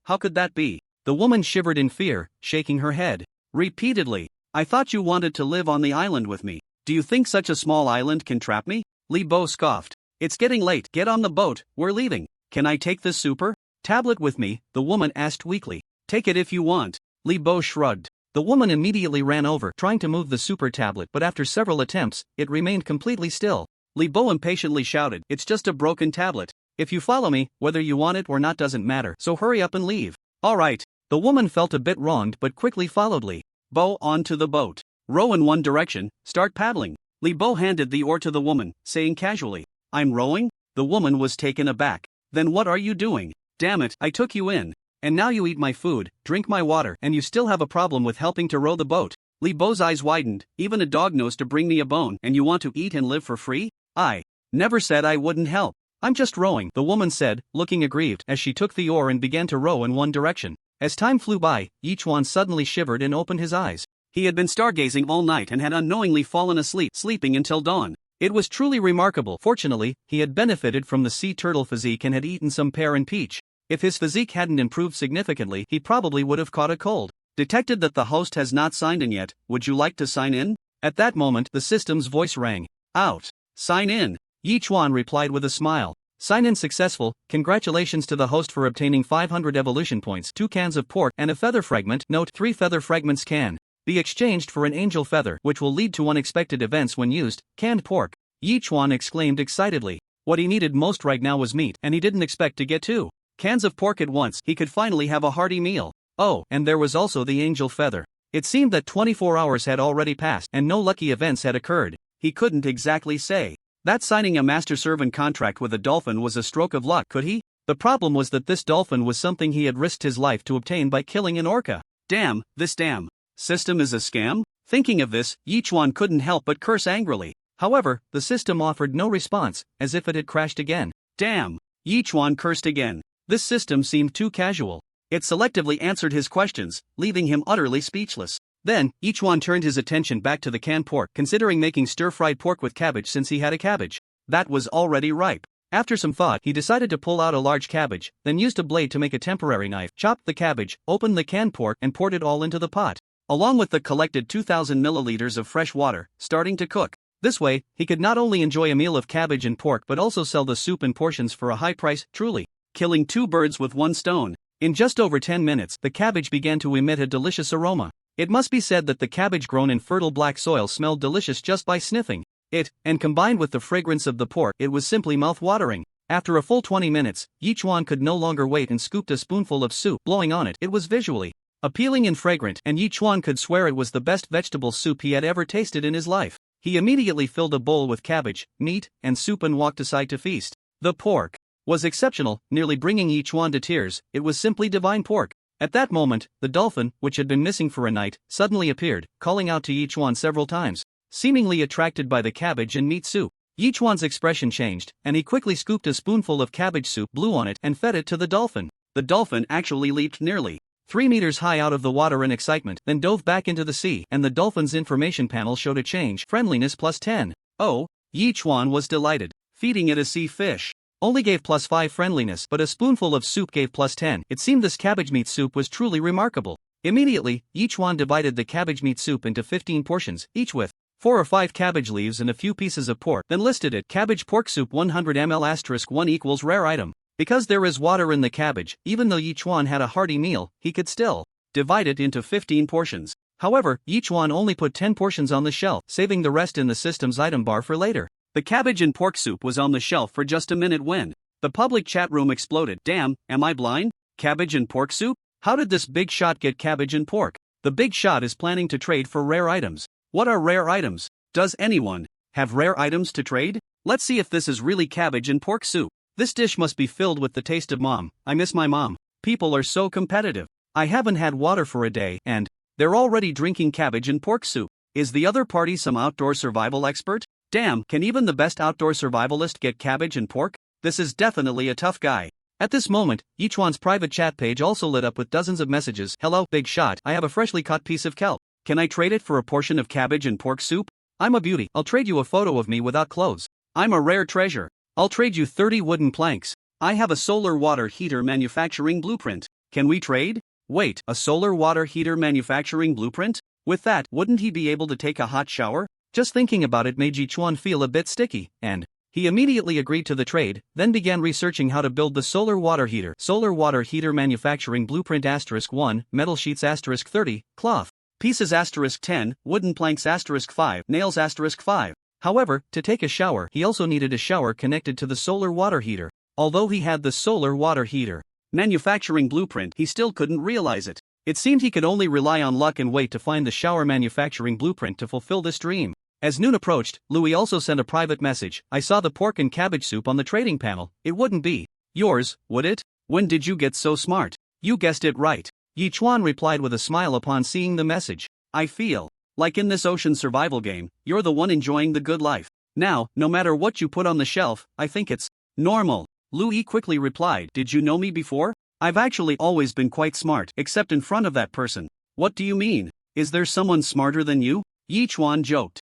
Speaker 1: how could that be?" The woman shivered in fear, shaking her head repeatedly. "I thought you wanted to live on the island with me. Do you think such a small island can trap me?" Li Bo scoffed. "It's getting late, get on the boat, we're leaving." "Can I take this super tablet with me?" the woman asked weakly. "Take it if you want." Li Bo shrugged. The woman immediately ran over, trying to move the super tablet, but after several attempts, it remained completely still. Li Bo impatiently shouted, "It's just a broken tablet. If you follow me, whether you want it or not doesn't matter, so hurry up and leave." "All right." The woman felt a bit wronged but quickly followed Li Bo onto the boat. "Row in one direction, start paddling." Li Bo handed the oar to the woman, saying casually, "I'm rowing?" The woman was taken aback. "Then what are you doing?" "Damn it, I took you in. And now you eat my food, drink my water, and you still have a problem with helping to row the boat." Li Bo's eyes widened. "Even a dog knows to bring me a bone, and you want to eat and live for free? I never said I wouldn't help. I'm just rowing," the woman said, looking aggrieved as she took the oar and began to row in one direction. As time flew by, Yichuan suddenly shivered and opened his eyes. He had been stargazing all night and had unknowingly fallen asleep, sleeping until dawn. It was truly remarkable. Fortunately, he had benefited from the sea turtle physique and had eaten some pear and peach. If his physique hadn't improved significantly, he probably would have caught a cold. "Detected that the host has not signed in yet, would you like to sign in?" At that moment, the system's voice rang. "Out. Sign in." Yichuan replied with a smile. "Sign in successful, congratulations to the host for obtaining 500 evolution points, 2 cans of pork and a feather fragment. Note, 3 feather fragments can be exchanged for an angel feather, which will lead to unexpected events when used." Canned pork. Yichuan exclaimed excitedly. What he needed most right now was meat, and he didn't expect to get 2 cans of pork at once. He could finally have a hearty meal. Oh, and there was also the angel feather. It seemed that 24 hours had already passed and no lucky events had occurred. He couldn't exactly say that signing a master-servant contract with a dolphin was a stroke of luck, could he? The problem was that this dolphin was something he had risked his life to obtain by killing an orca. Damn, this damn system is a scam? Thinking of this, Yichuan couldn't help but curse angrily. However, the system offered no response, as if it had crashed again. Damn! Yichuan cursed again. This system seemed too casual. It selectively answered his questions, leaving him utterly speechless. Then, Yichuan turned his attention back to the canned pork, considering making stir-fried pork with cabbage since he had a cabbage that was already ripe. After some thought, he decided to pull out a large cabbage, then used a blade to make a temporary knife, chopped the cabbage, opened the canned pork, and poured it all into the pot, along with the collected 2,000 milliliters of fresh water, starting to cook. This way, he could not only enjoy a meal of cabbage and pork but also sell the soup in portions for a high price, truly killing 2 birds with 1 stone. In just over 10 minutes, the cabbage began to emit a delicious aroma. It must be said that the cabbage grown in fertile black soil smelled delicious just by sniffing it, and combined with the fragrance of the pork, it was simply mouth-watering. After a full 20 minutes, Yichuan could no longer wait and scooped a spoonful of soup, blowing on it. It was visually appealing and fragrant, and Yichuan could swear it was the best vegetable soup he had ever tasted in his life. He immediately filled a bowl with cabbage, meat, and soup and walked aside to feast. The pork was exceptional, nearly bringing Yichuan to tears. It was simply divine pork. At that moment, the dolphin, which had been missing for a night, suddenly appeared, calling out to Yichuan several times, seemingly attracted by the cabbage and meat soup. Yichuan's expression changed, and he quickly scooped a spoonful of cabbage soup, blew on it, and fed it to the dolphin. The dolphin actually leaped nearly 3 meters high out of the water in excitement, then dove back into the sea, and the dolphin's information panel showed a change, friendliness plus 10. Oh, Yichuan was delighted. Feeding it a sea fish only gave plus 5 friendliness, but a spoonful of soup gave plus 10. It seemed this cabbage meat soup was truly remarkable. Immediately, Yichuan divided the cabbage meat soup into 15 portions, each with 4 or 5 cabbage leaves and a few pieces of pork, then listed it. Cabbage pork soup 100 ml *1 equals rare item. Because there is water in the cabbage, even though Yichuan had a hearty meal, he could still divide it into 15 portions. However, Yichuan only put 10 portions on the shelf, saving the rest in the system's item bar for later. The cabbage and pork soup was on the shelf for just a minute when the public chat room exploded. Damn, am I blind? Cabbage and pork soup? How did this big shot get cabbage and pork? The big shot is planning to trade for rare items. What are rare items? Does anyone have rare items to trade? Let's see if this is really cabbage and pork soup. This dish must be filled with the taste of mom. I miss my mom. People are so competitive. I haven't had water for a day, and they're already drinking cabbage and pork soup. Is the other party some outdoor survival expert? Damn, can even the best outdoor survivalist get cabbage and pork? This is definitely a tough guy. At this moment, Yichuan's private chat page also lit up with dozens of messages. Hello, big shot. I have a freshly caught piece of kelp. Can I trade it for a portion of cabbage and pork soup? I'm a beauty. I'll trade you a photo of me without clothes. I'm a rare treasure. I'll trade you 30 wooden planks. I have a solar water heater manufacturing blueprint. Can we trade? Wait, a solar water heater manufacturing blueprint? With that, wouldn't he be able to take a hot shower? Just thinking about it made Yichuan feel a bit sticky, and he immediately agreed to the trade, then began researching how to build the solar water heater. Solar water heater manufacturing blueprint *1, metal sheets *30, cloth pieces *10, wooden planks *5, nails *5. However, to take a shower, he also needed a shower connected to the solar water heater. Although he had the solar water heater manufacturing blueprint, he still couldn't realize it. It seemed he could only rely on luck and wait to find the shower manufacturing blueprint to fulfill this dream. As noon approached, Louis also sent a private message. I saw the pork and cabbage soup on the trading panel. It wouldn't be yours, would it? When did you get so smart? You guessed it right. Yichuan replied with a smile upon seeing the message. I feel like in this ocean survival game, you're the one enjoying the good life. Now, no matter what you put on the shelf, I think it's normal. Louis quickly replied. Did you know me before? I've actually always been quite smart, except in front of that person. What do you mean? Is there someone smarter than you? Yichuan joked.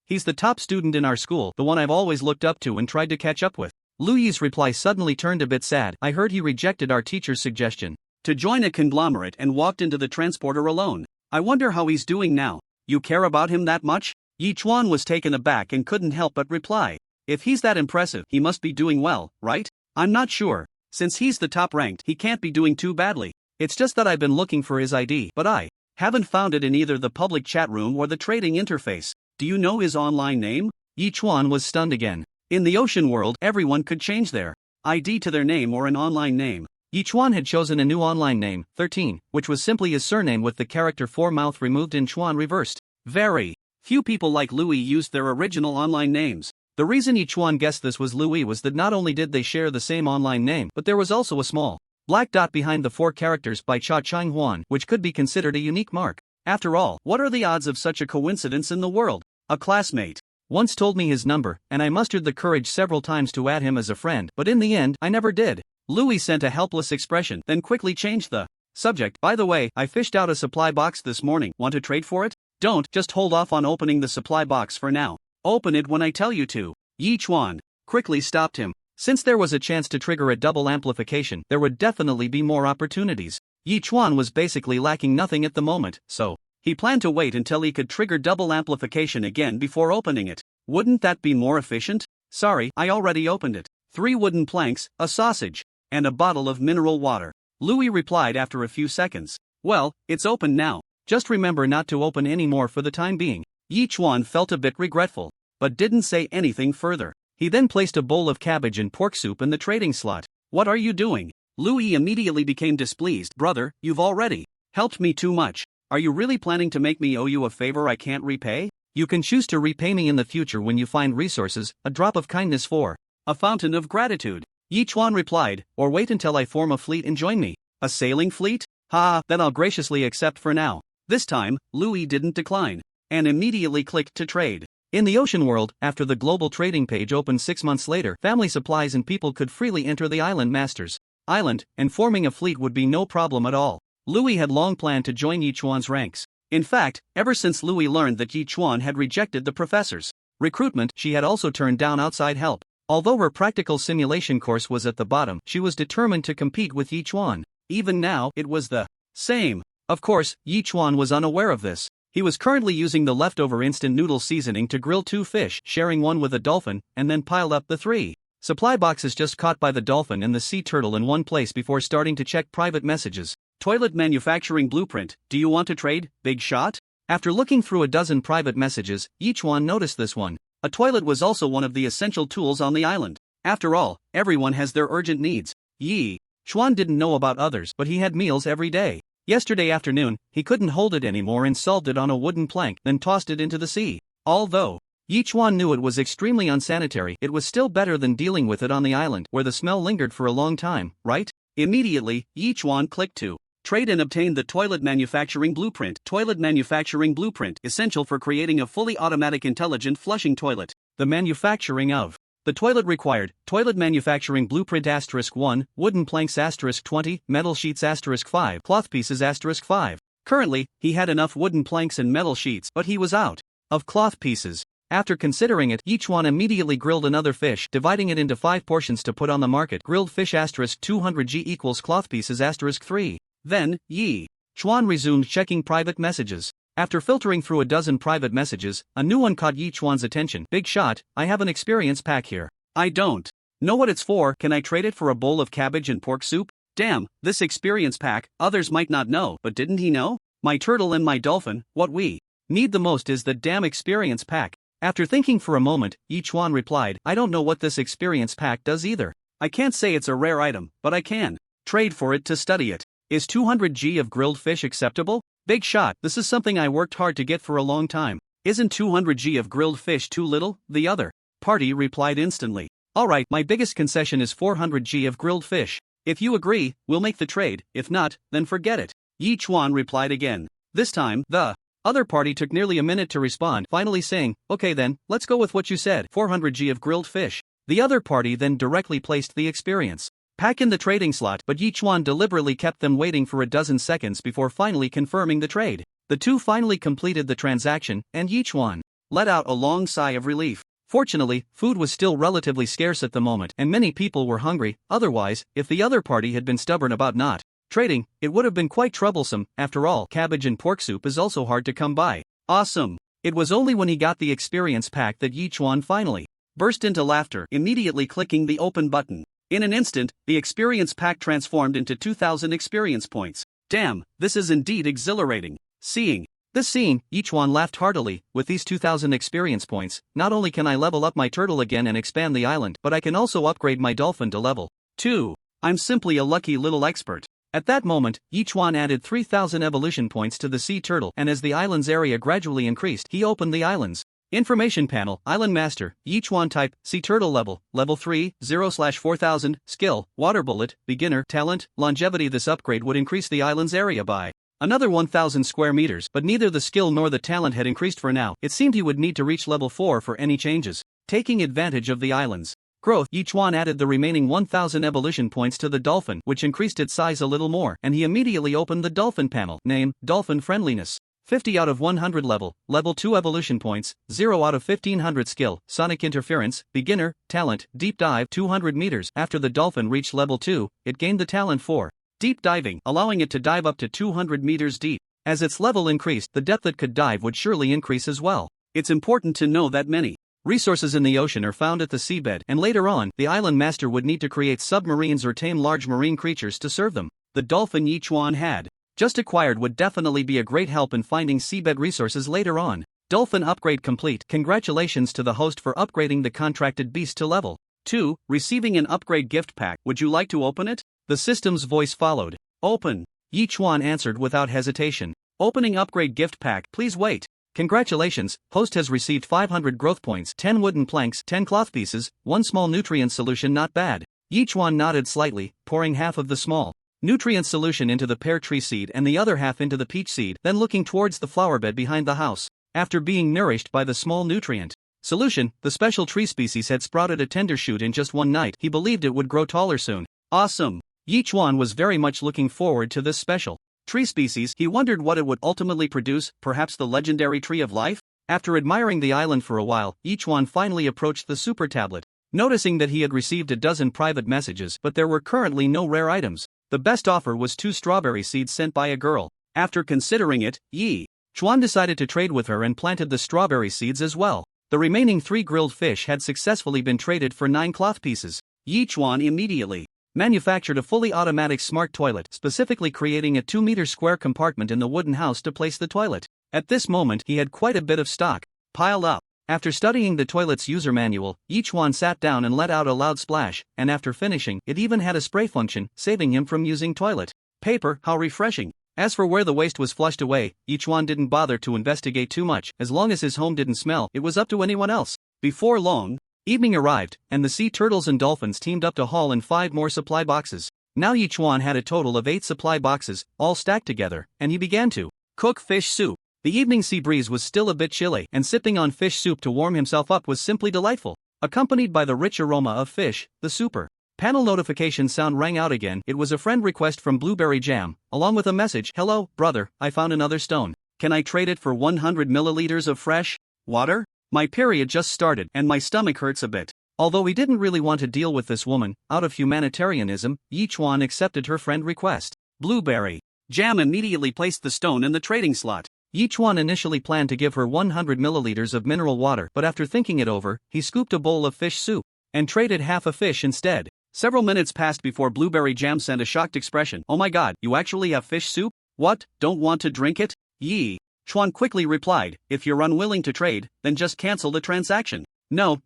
Speaker 1: He's the top student in our school, the one I've always looked up to and tried to catch up with. Louis's reply suddenly turned a bit sad. I heard he rejected our teacher's suggestion to join a conglomerate and walked into the transporter alone. I wonder how he's doing now. You care about him that much? Yichuan was taken aback and couldn't help but reply. If he's that impressive, he must be doing well, right? I'm not sure. Since he's the top ranked, he can't be doing too badly. It's just that I've been looking for his ID, but I haven't found it in either the public chat room or the trading interface. Do you know his online name? Yichuan was stunned again. In the ocean world, everyone could change their ID to their name or an online name. Yichuan had chosen a new online name, 13, which was simply his surname with the character 4 mouth removed and Chuan reversed. Very few people like Louis used their original online names. The reason Yichuan guessed this was Louis was that not only did they share the same online name, but there was also a small black dot behind the 4 characters by Cha Chang Huan, which could be considered a unique mark. After all, what are the odds of such a coincidence in the world? A classmate once told me his number, and I mustered the courage several times to add him as a friend, but in the end, I never did. Louis sent a helpless expression, then quickly changed the subject. By the way, I fished out a supply box this morning. Want to trade for it? Don't, just hold off on opening the supply box for now. Open it when I tell you to. Yichuan quickly stopped him. Since there was a chance to trigger a double amplification, there would definitely be more opportunities. Yichuan was basically lacking nothing at the moment, so he planned to wait until he could trigger double amplification again before opening it. Wouldn't that be more efficient? Sorry, I already opened it. 3 wooden planks, a sausage, and a bottle of mineral water. Louis replied after a few seconds. Well, it's open now. Just remember not to open any more for the time being. Yichuan felt a bit regretful, but didn't say anything further. He then placed a bowl of cabbage and pork soup in the trading slot. What are you doing? Louis immediately became displeased. Brother, you've already helped me too much. Are you really planning to make me owe you a favor I can't repay? You can choose to repay me in the future when you find resources, a drop of kindness for a fountain of gratitude. Yichuan replied, or wait until I form a fleet and join me. A sailing fleet? Ha, then I'll graciously accept for now. This time, Louis didn't decline, and immediately clicked to trade. In the ocean world, after the global trading page opened 6 months later, family supplies and people could freely enter the island master's island, and forming a fleet would be no problem at all. Louis had long planned to join Yichuan's ranks. In fact, ever since Louis learned that Yichuan had rejected the professor's recruitment, she had also turned down outside help. Although her practical simulation course was at the bottom, she was determined to compete with Yichuan. Even now, it was the same. Of course, Yichuan was unaware of this. He was currently using the leftover instant noodle seasoning to grill 2 fish, sharing one with a dolphin, and then piled up the 3 supply boxes just caught by the dolphin and the sea turtle in one place before starting to check private messages. Toilet manufacturing blueprint, do you want to trade, big shot? After looking through a dozen private messages, each one noticed this one. A toilet was also one of the essential tools on the island. After all, everyone has their urgent needs. Yi Chuan didn't know about others, but he had meals every day. Yesterday afternoon, he couldn't hold it anymore and solved it on a wooden plank, then tossed it into the sea. Although Yi Chuan knew it was extremely unsanitary, it was still better than dealing with it on the island, where the smell lingered for a long time, right? Immediately, Yi Chuan clicked to trade and obtain the toilet manufacturing blueprint. Toilet manufacturing blueprint, essential for creating a fully automatic intelligent flushing toilet. The manufacturing of the toilet required, toilet manufacturing blueprint *1, wooden planks *20, metal sheets *5, cloth pieces *5. Currently, he had enough wooden planks and metal sheets, but he was out of cloth pieces. After considering it, each one immediately grilled another fish, dividing it into 5 portions to put on the market. Grilled fish *200g equals cloth pieces *3. Then, Yi Chuan resumed checking private messages. After filtering through a dozen private messages, a new one caught Yi Chuan's attention. Big shot, I have an experience pack here. I don't know what it's for, can I trade it for a bowl of cabbage and pork soup? Damn, this experience pack, others might not know, but didn't he know? My turtle and my dolphin, what we need the most is the damn experience pack. After thinking for a moment, Yi Chuan replied, I don't know what this experience pack does either. I can't say it's a rare item, but I can trade for it to study it. Is 200g of grilled fish acceptable? Big shot, this is something I worked hard to get for a long time. Isn't 200g of grilled fish too little? The other party replied instantly. Alright, my biggest concession is 400g of grilled fish. If you agree, we'll make the trade, if not, then forget it. Yi Chuan replied again. This time, the other party took nearly a minute to respond, finally saying, okay then, let's go with what you said, 400g of grilled fish. The other party then directly placed the experience pack in the trading slot, but Yi Chuan deliberately kept them waiting for a dozen seconds before finally confirming the trade. The two finally completed the transaction, and Yi Chuan let out a long sigh of relief. Fortunately, food was still relatively scarce at the moment, and many people were hungry. Otherwise, if the other party had been stubborn about not trading, it would have been quite troublesome. After all, cabbage and pork soup is also hard to come by. Awesome! It was only when he got the experience pack that Yi Chuan finally burst into laughter, immediately clicking the open button. In an instant, the experience pack transformed into 2,000 experience points. Damn, this is indeed exhilarating. Seeing this scene, Yi Chuan laughed heartily. With these 2,000 experience points, not only can I level up my turtle again and expand the island, but I can also upgrade my dolphin to level 2. I'm simply a lucky little expert. At that moment, Yi Chuan added 3,000 evolution points to the sea turtle, and as the island's area gradually increased, he opened the island's information panel. Island Master, Yi Chuan type, Sea Turtle level 3, 0/4000, skill, Water Bullet, beginner, talent, longevity. This upgrade would increase the island's area by another 1,000 square meters, but neither the skill nor the talent had increased for now. It seemed he would need to reach level 4 for any changes. Taking advantage of the island's growth, Yi Chuan added the remaining 1,000 evolution points to the dolphin, which increased its size a little more, and he immediately opened the dolphin panel. Name, Dolphin Friendliness. 50 out of 100 level 2 evolution points, 0 out of 1500 skill, sonic interference, beginner, talent, deep dive 200 meters. After the dolphin reached level 2, it gained the talent for deep diving, allowing it to dive up to 200 meters deep. As its level increased, the depth it could dive would surely increase as well. It's important to know that many resources in the ocean are found at the seabed, and later on, the island master would need to create submarines or tame large marine creatures to serve them. The dolphin Yi Chuan had just acquired would definitely be a great help in finding seabed resources later on. Dolphin upgrade complete. Congratulations to the host for upgrading the contracted beast to level 2, receiving an upgrade gift pack. Would you like to open it? The system's voice followed. Open. Yi Chuan answered without hesitation. Opening upgrade gift pack. Please wait. Congratulations, host has received 500 growth points, 10 wooden planks, 10 cloth pieces, 1 small nutrient solution. Not bad. Yi Chuan nodded slightly, pouring half of the small nutrient solution into the pear tree seed and the other half into the peach seed, then looking towards the flower bed behind the house. After being nourished by the small nutrient solution, the special tree species had sprouted a tender shoot in just one night. He believed it would grow taller soon. Awesome! Yi Chuan was very much looking forward to this special tree species. He wondered what it would ultimately produce, perhaps the legendary tree of life? After admiring the island for a while, Yi Chuan finally approached the super tablet. Noticing that he had received a dozen private messages, but there were currently no rare items. The best offer was 2 strawberry seeds sent by a girl. After considering it, Yi Chuan decided to trade with her and planted the strawberry seeds as well. The remaining 3 grilled fish had successfully been traded for 9 cloth pieces. Yi Chuan immediately manufactured a fully automatic smart toilet, specifically creating a 2-meter square compartment in the wooden house to place the toilet. At this moment, he had quite a bit of stock piled up. After studying the toilet's user manual, Yi Chuan sat down and let out a loud splash, and after finishing, it even had a spray function, saving him from using toilet paper. How refreshing. As for where the waste was flushed away, Yi Chuan didn't bother to investigate too much. As long as his home didn't smell, it was up to anyone else. Before long, evening arrived, and the sea turtles and dolphins teamed up to haul in 5 more supply boxes. Now Yi Chuan had a total of 8 supply boxes, all stacked together, and he began to cook fish soup. The evening sea breeze was still a bit chilly, and sipping on fish soup to warm himself up was simply delightful. Accompanied by the rich aroma of fish, the super panel notification sound rang out again. It was a friend request from Blueberry Jam, along with a message: "Hello, brother, I found another stone. Can I trade it for 100 milliliters of fresh water? My period just started and my stomach hurts a bit." Although he didn't really want to deal with this woman, out of humanitarianism, Yi Chuan accepted her friend request. Blueberry Jam immediately placed the stone in the trading slot. Yi Chuan initially planned to give her 100 milliliters of mineral water, but after thinking it over, he scooped a bowl of fish soup and traded half a fish instead. Several minutes passed before Blueberry Jam sent a shocked expression. "Oh my god, you actually have fish soup? What, don't want to drink it?" Yi Chuan quickly replied, "If you're unwilling to trade, then just cancel the transaction." No,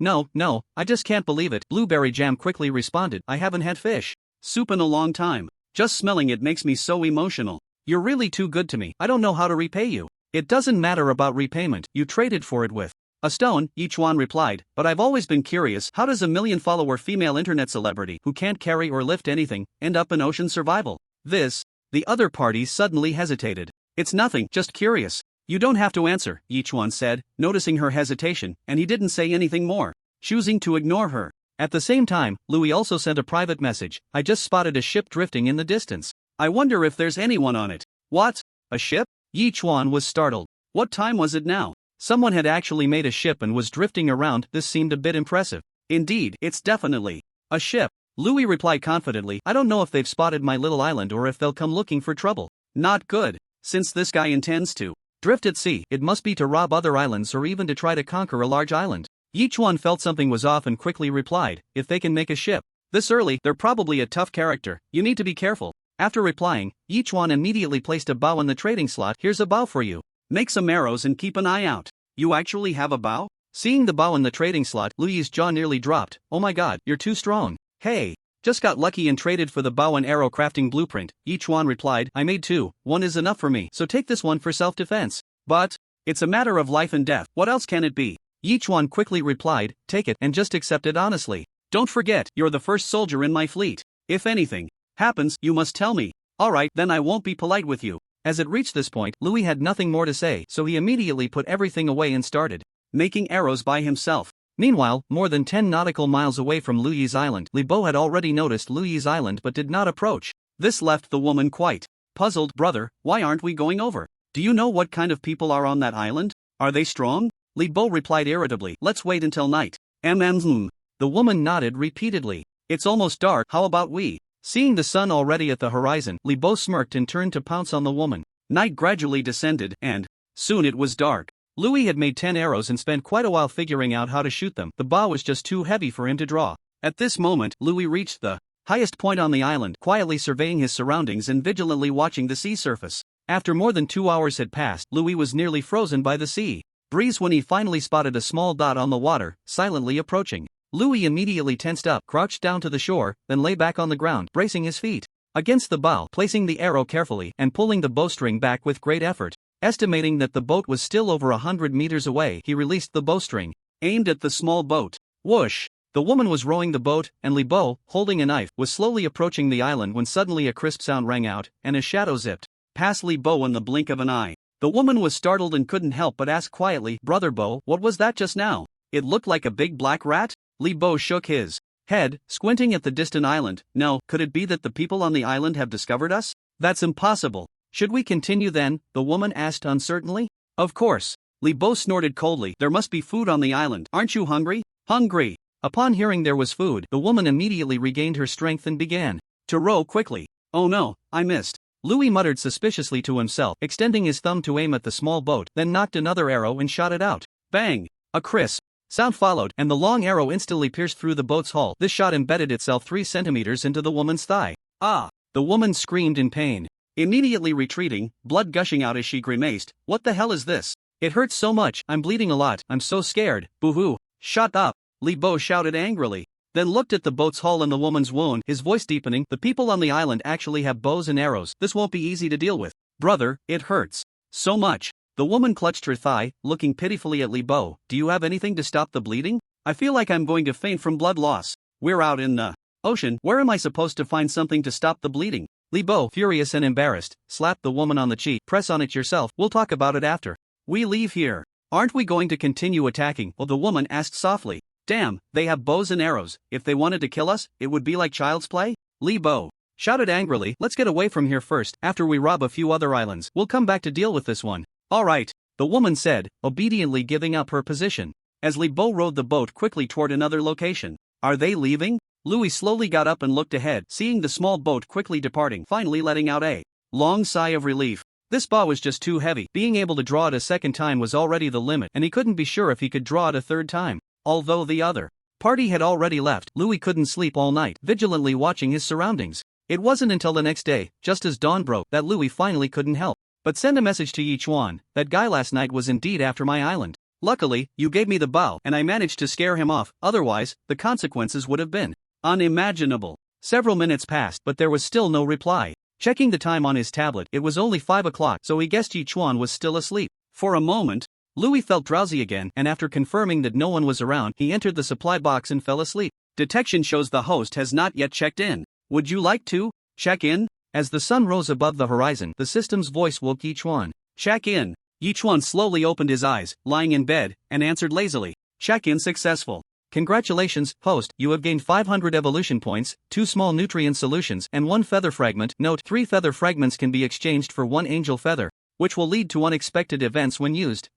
Speaker 1: I just can't believe it." Blueberry Jam quickly responded, "I haven't had fish soup in a long time. Just smelling it makes me so emotional. You're really too good to me. I don't know how to repay you." "It doesn't matter about repayment, you traded for it with a stone," Yi Chuan replied, "but I've always been curious, how does a million-follower female internet celebrity who can't carry or lift anything end up in ocean survival?" The other party suddenly hesitated. "It's nothing, just curious." "You don't have to answer," Yi Chuan said, noticing her hesitation, and he didn't say anything more, choosing to ignore her. At the same time, Louis also sent a private message: "I just spotted a ship drifting in the distance. I wonder if there's anyone on it." "What? A ship?" Yi Chuan was startled. What time was it now? Someone had actually made a ship and was drifting around. This seemed a bit impressive. "Indeed, it's definitely a ship," Louis replied confidently. "I don't know if they've spotted my little island or if they'll come looking for trouble." Not good. Since this guy intends to drift at sea, it must be to rob other islands or even to try to conquer a large island. Yi Chuan felt something was off and quickly replied, "If they can make a ship this early, they're probably a tough character. You need to be careful." After replying, Yi Chuan immediately placed a bow in the trading slot. "Here's a bow for you. Make some arrows and keep an eye out." "You actually have a bow?" Seeing the bow in the trading slot, Louis's jaw nearly dropped. "Oh my god, you're too strong." "Hey, just got lucky and traded for the bow and arrow crafting blueprint," Yi Chuan replied. "I made 2, one is enough for me, so take this one for self-defense." "But it's a matter of life and death. What else can it be?" Yi Chuan quickly replied, "Take it and just accept it honestly. Don't forget, you're the first soldier in my fleet. If anything happens, you must tell me." "Alright, then I won't be polite with you." As it reached this point, Louis had nothing more to say, so he immediately put everything away and started making arrows by himself. Meanwhile, more than 10 nautical miles away from Louis's island, Li Bo had already noticed Louis's island but did not approach. This left the woman quite puzzled. "Brother, why aren't we going over? Do you know what kind of people are on that island? Are they strong?" Li Bo replied irritably, "Let's wait until night." The woman nodded repeatedly. "It's almost dark, how about we?" Seeing the sun already at the horizon, Li Bo smirked and turned to pounce on the woman. Night gradually descended, and soon it was dark. Louis had made 10 arrows and spent quite a while figuring out how to shoot them. The bow was just too heavy for him to draw. At this moment, Louis reached the highest point on the island, quietly surveying his surroundings and vigilantly watching the sea surface. After more than 2 hours had passed, Louis was nearly frozen by the sea breeze when he finally spotted a small dot on the water, silently approaching. Louis immediately tensed up, crouched down to the shore, then lay back on the ground, bracing his feet against the bow, placing the arrow carefully, and pulling the bowstring back with great effort. Estimating that the boat was still over 100 meters away, he released the bowstring, aimed at the small boat. Whoosh! The woman was rowing the boat, and Li Bo, holding a knife, was slowly approaching the island when suddenly a crisp sound rang out, and a shadow zipped past Li Bo in the blink of an eye. The woman was startled and couldn't help but ask quietly, "Brother Bo, what was that just now? It looked like a big black rat?" Li Bo shook his head, squinting at the distant island. "No, could it be that the people on the island have discovered us?" "That's impossible." "Should we continue then?" the woman asked uncertainly. "Of course." Li Bo snorted coldly. "There must be food on the island. Aren't you hungry?" "Hungry." Upon hearing there was food, the woman immediately regained her strength and began to row quickly. "Oh no, I missed." Louis muttered suspiciously to himself, extending his thumb to aim at the small boat, then knocked another arrow and shot it out. Bang! A crisp sound followed, and the long arrow instantly pierced through the boat's hull. This shot embedded itself 3 centimeters into the woman's thigh. Ah! The woman screamed in pain. Immediately retreating, blood gushing out as she grimaced. What the hell is this? It hurts so much, I'm bleeding a lot, I'm so scared. Boo-hoo! Shut up! Li Bo shouted angrily. Then looked at the boat's hull and the woman's wound, his voice deepening. The people on the island actually have bows and arrows. This won't be easy to deal with. Brother, it hurts so much. The woman clutched her thigh, looking pitifully at Li Bo. Do you have anything to stop the bleeding? I feel like I'm going to faint from blood loss. We're out in the ocean. Where am I supposed to find something to stop the bleeding? Li Bo, furious and embarrassed, slapped the woman on the cheek. Press on it yourself. We'll talk about it after we leave here. Aren't we going to continue attacking? Well, the woman asked softly. Damn, they have bows and arrows. If they wanted to kill us, it would be like child's play? Li Bo shouted angrily. Let's get away from here first. After we rob a few other islands, we'll come back to deal with this one. All right, the woman said, obediently giving up her position. As Li Bo rowed the boat quickly toward another location. Are they leaving? Louis slowly got up and looked ahead, seeing the small boat quickly departing, finally letting out a long sigh of relief. This bow was just too heavy. Being able to draw it a second time was already the limit, and he couldn't be sure if he could draw it a third time. Although the other party had already left, Louis couldn't sleep all night, vigilantly watching his surroundings. It wasn't until the next day, just as dawn broke, that Louis finally couldn't help but send a message to Yichuan. That guy last night was indeed after my island. Luckily, you gave me the bow, and I managed to scare him off, otherwise, the consequences would have been unimaginable. Several minutes passed, but there was still no reply. Checking the time on his tablet, it was only 5 o'clock, so he guessed Yichuan was still asleep. For a moment, Louis felt drowsy again, and after confirming that no one was around, he entered the supply box and fell asleep. Detection shows the host has not yet checked in. Would you like to check in? As the sun rose above the horizon, the system's voice woke Yichuan. Check in. Yichuan slowly opened his eyes, lying in bed, and answered lazily. Check-in successful. Congratulations, host, you have gained 500 evolution points, 2 small nutrient solutions, and 1 feather fragment. Note, 3 feather fragments can be exchanged for 1 angel feather, which will lead to unexpected events when used.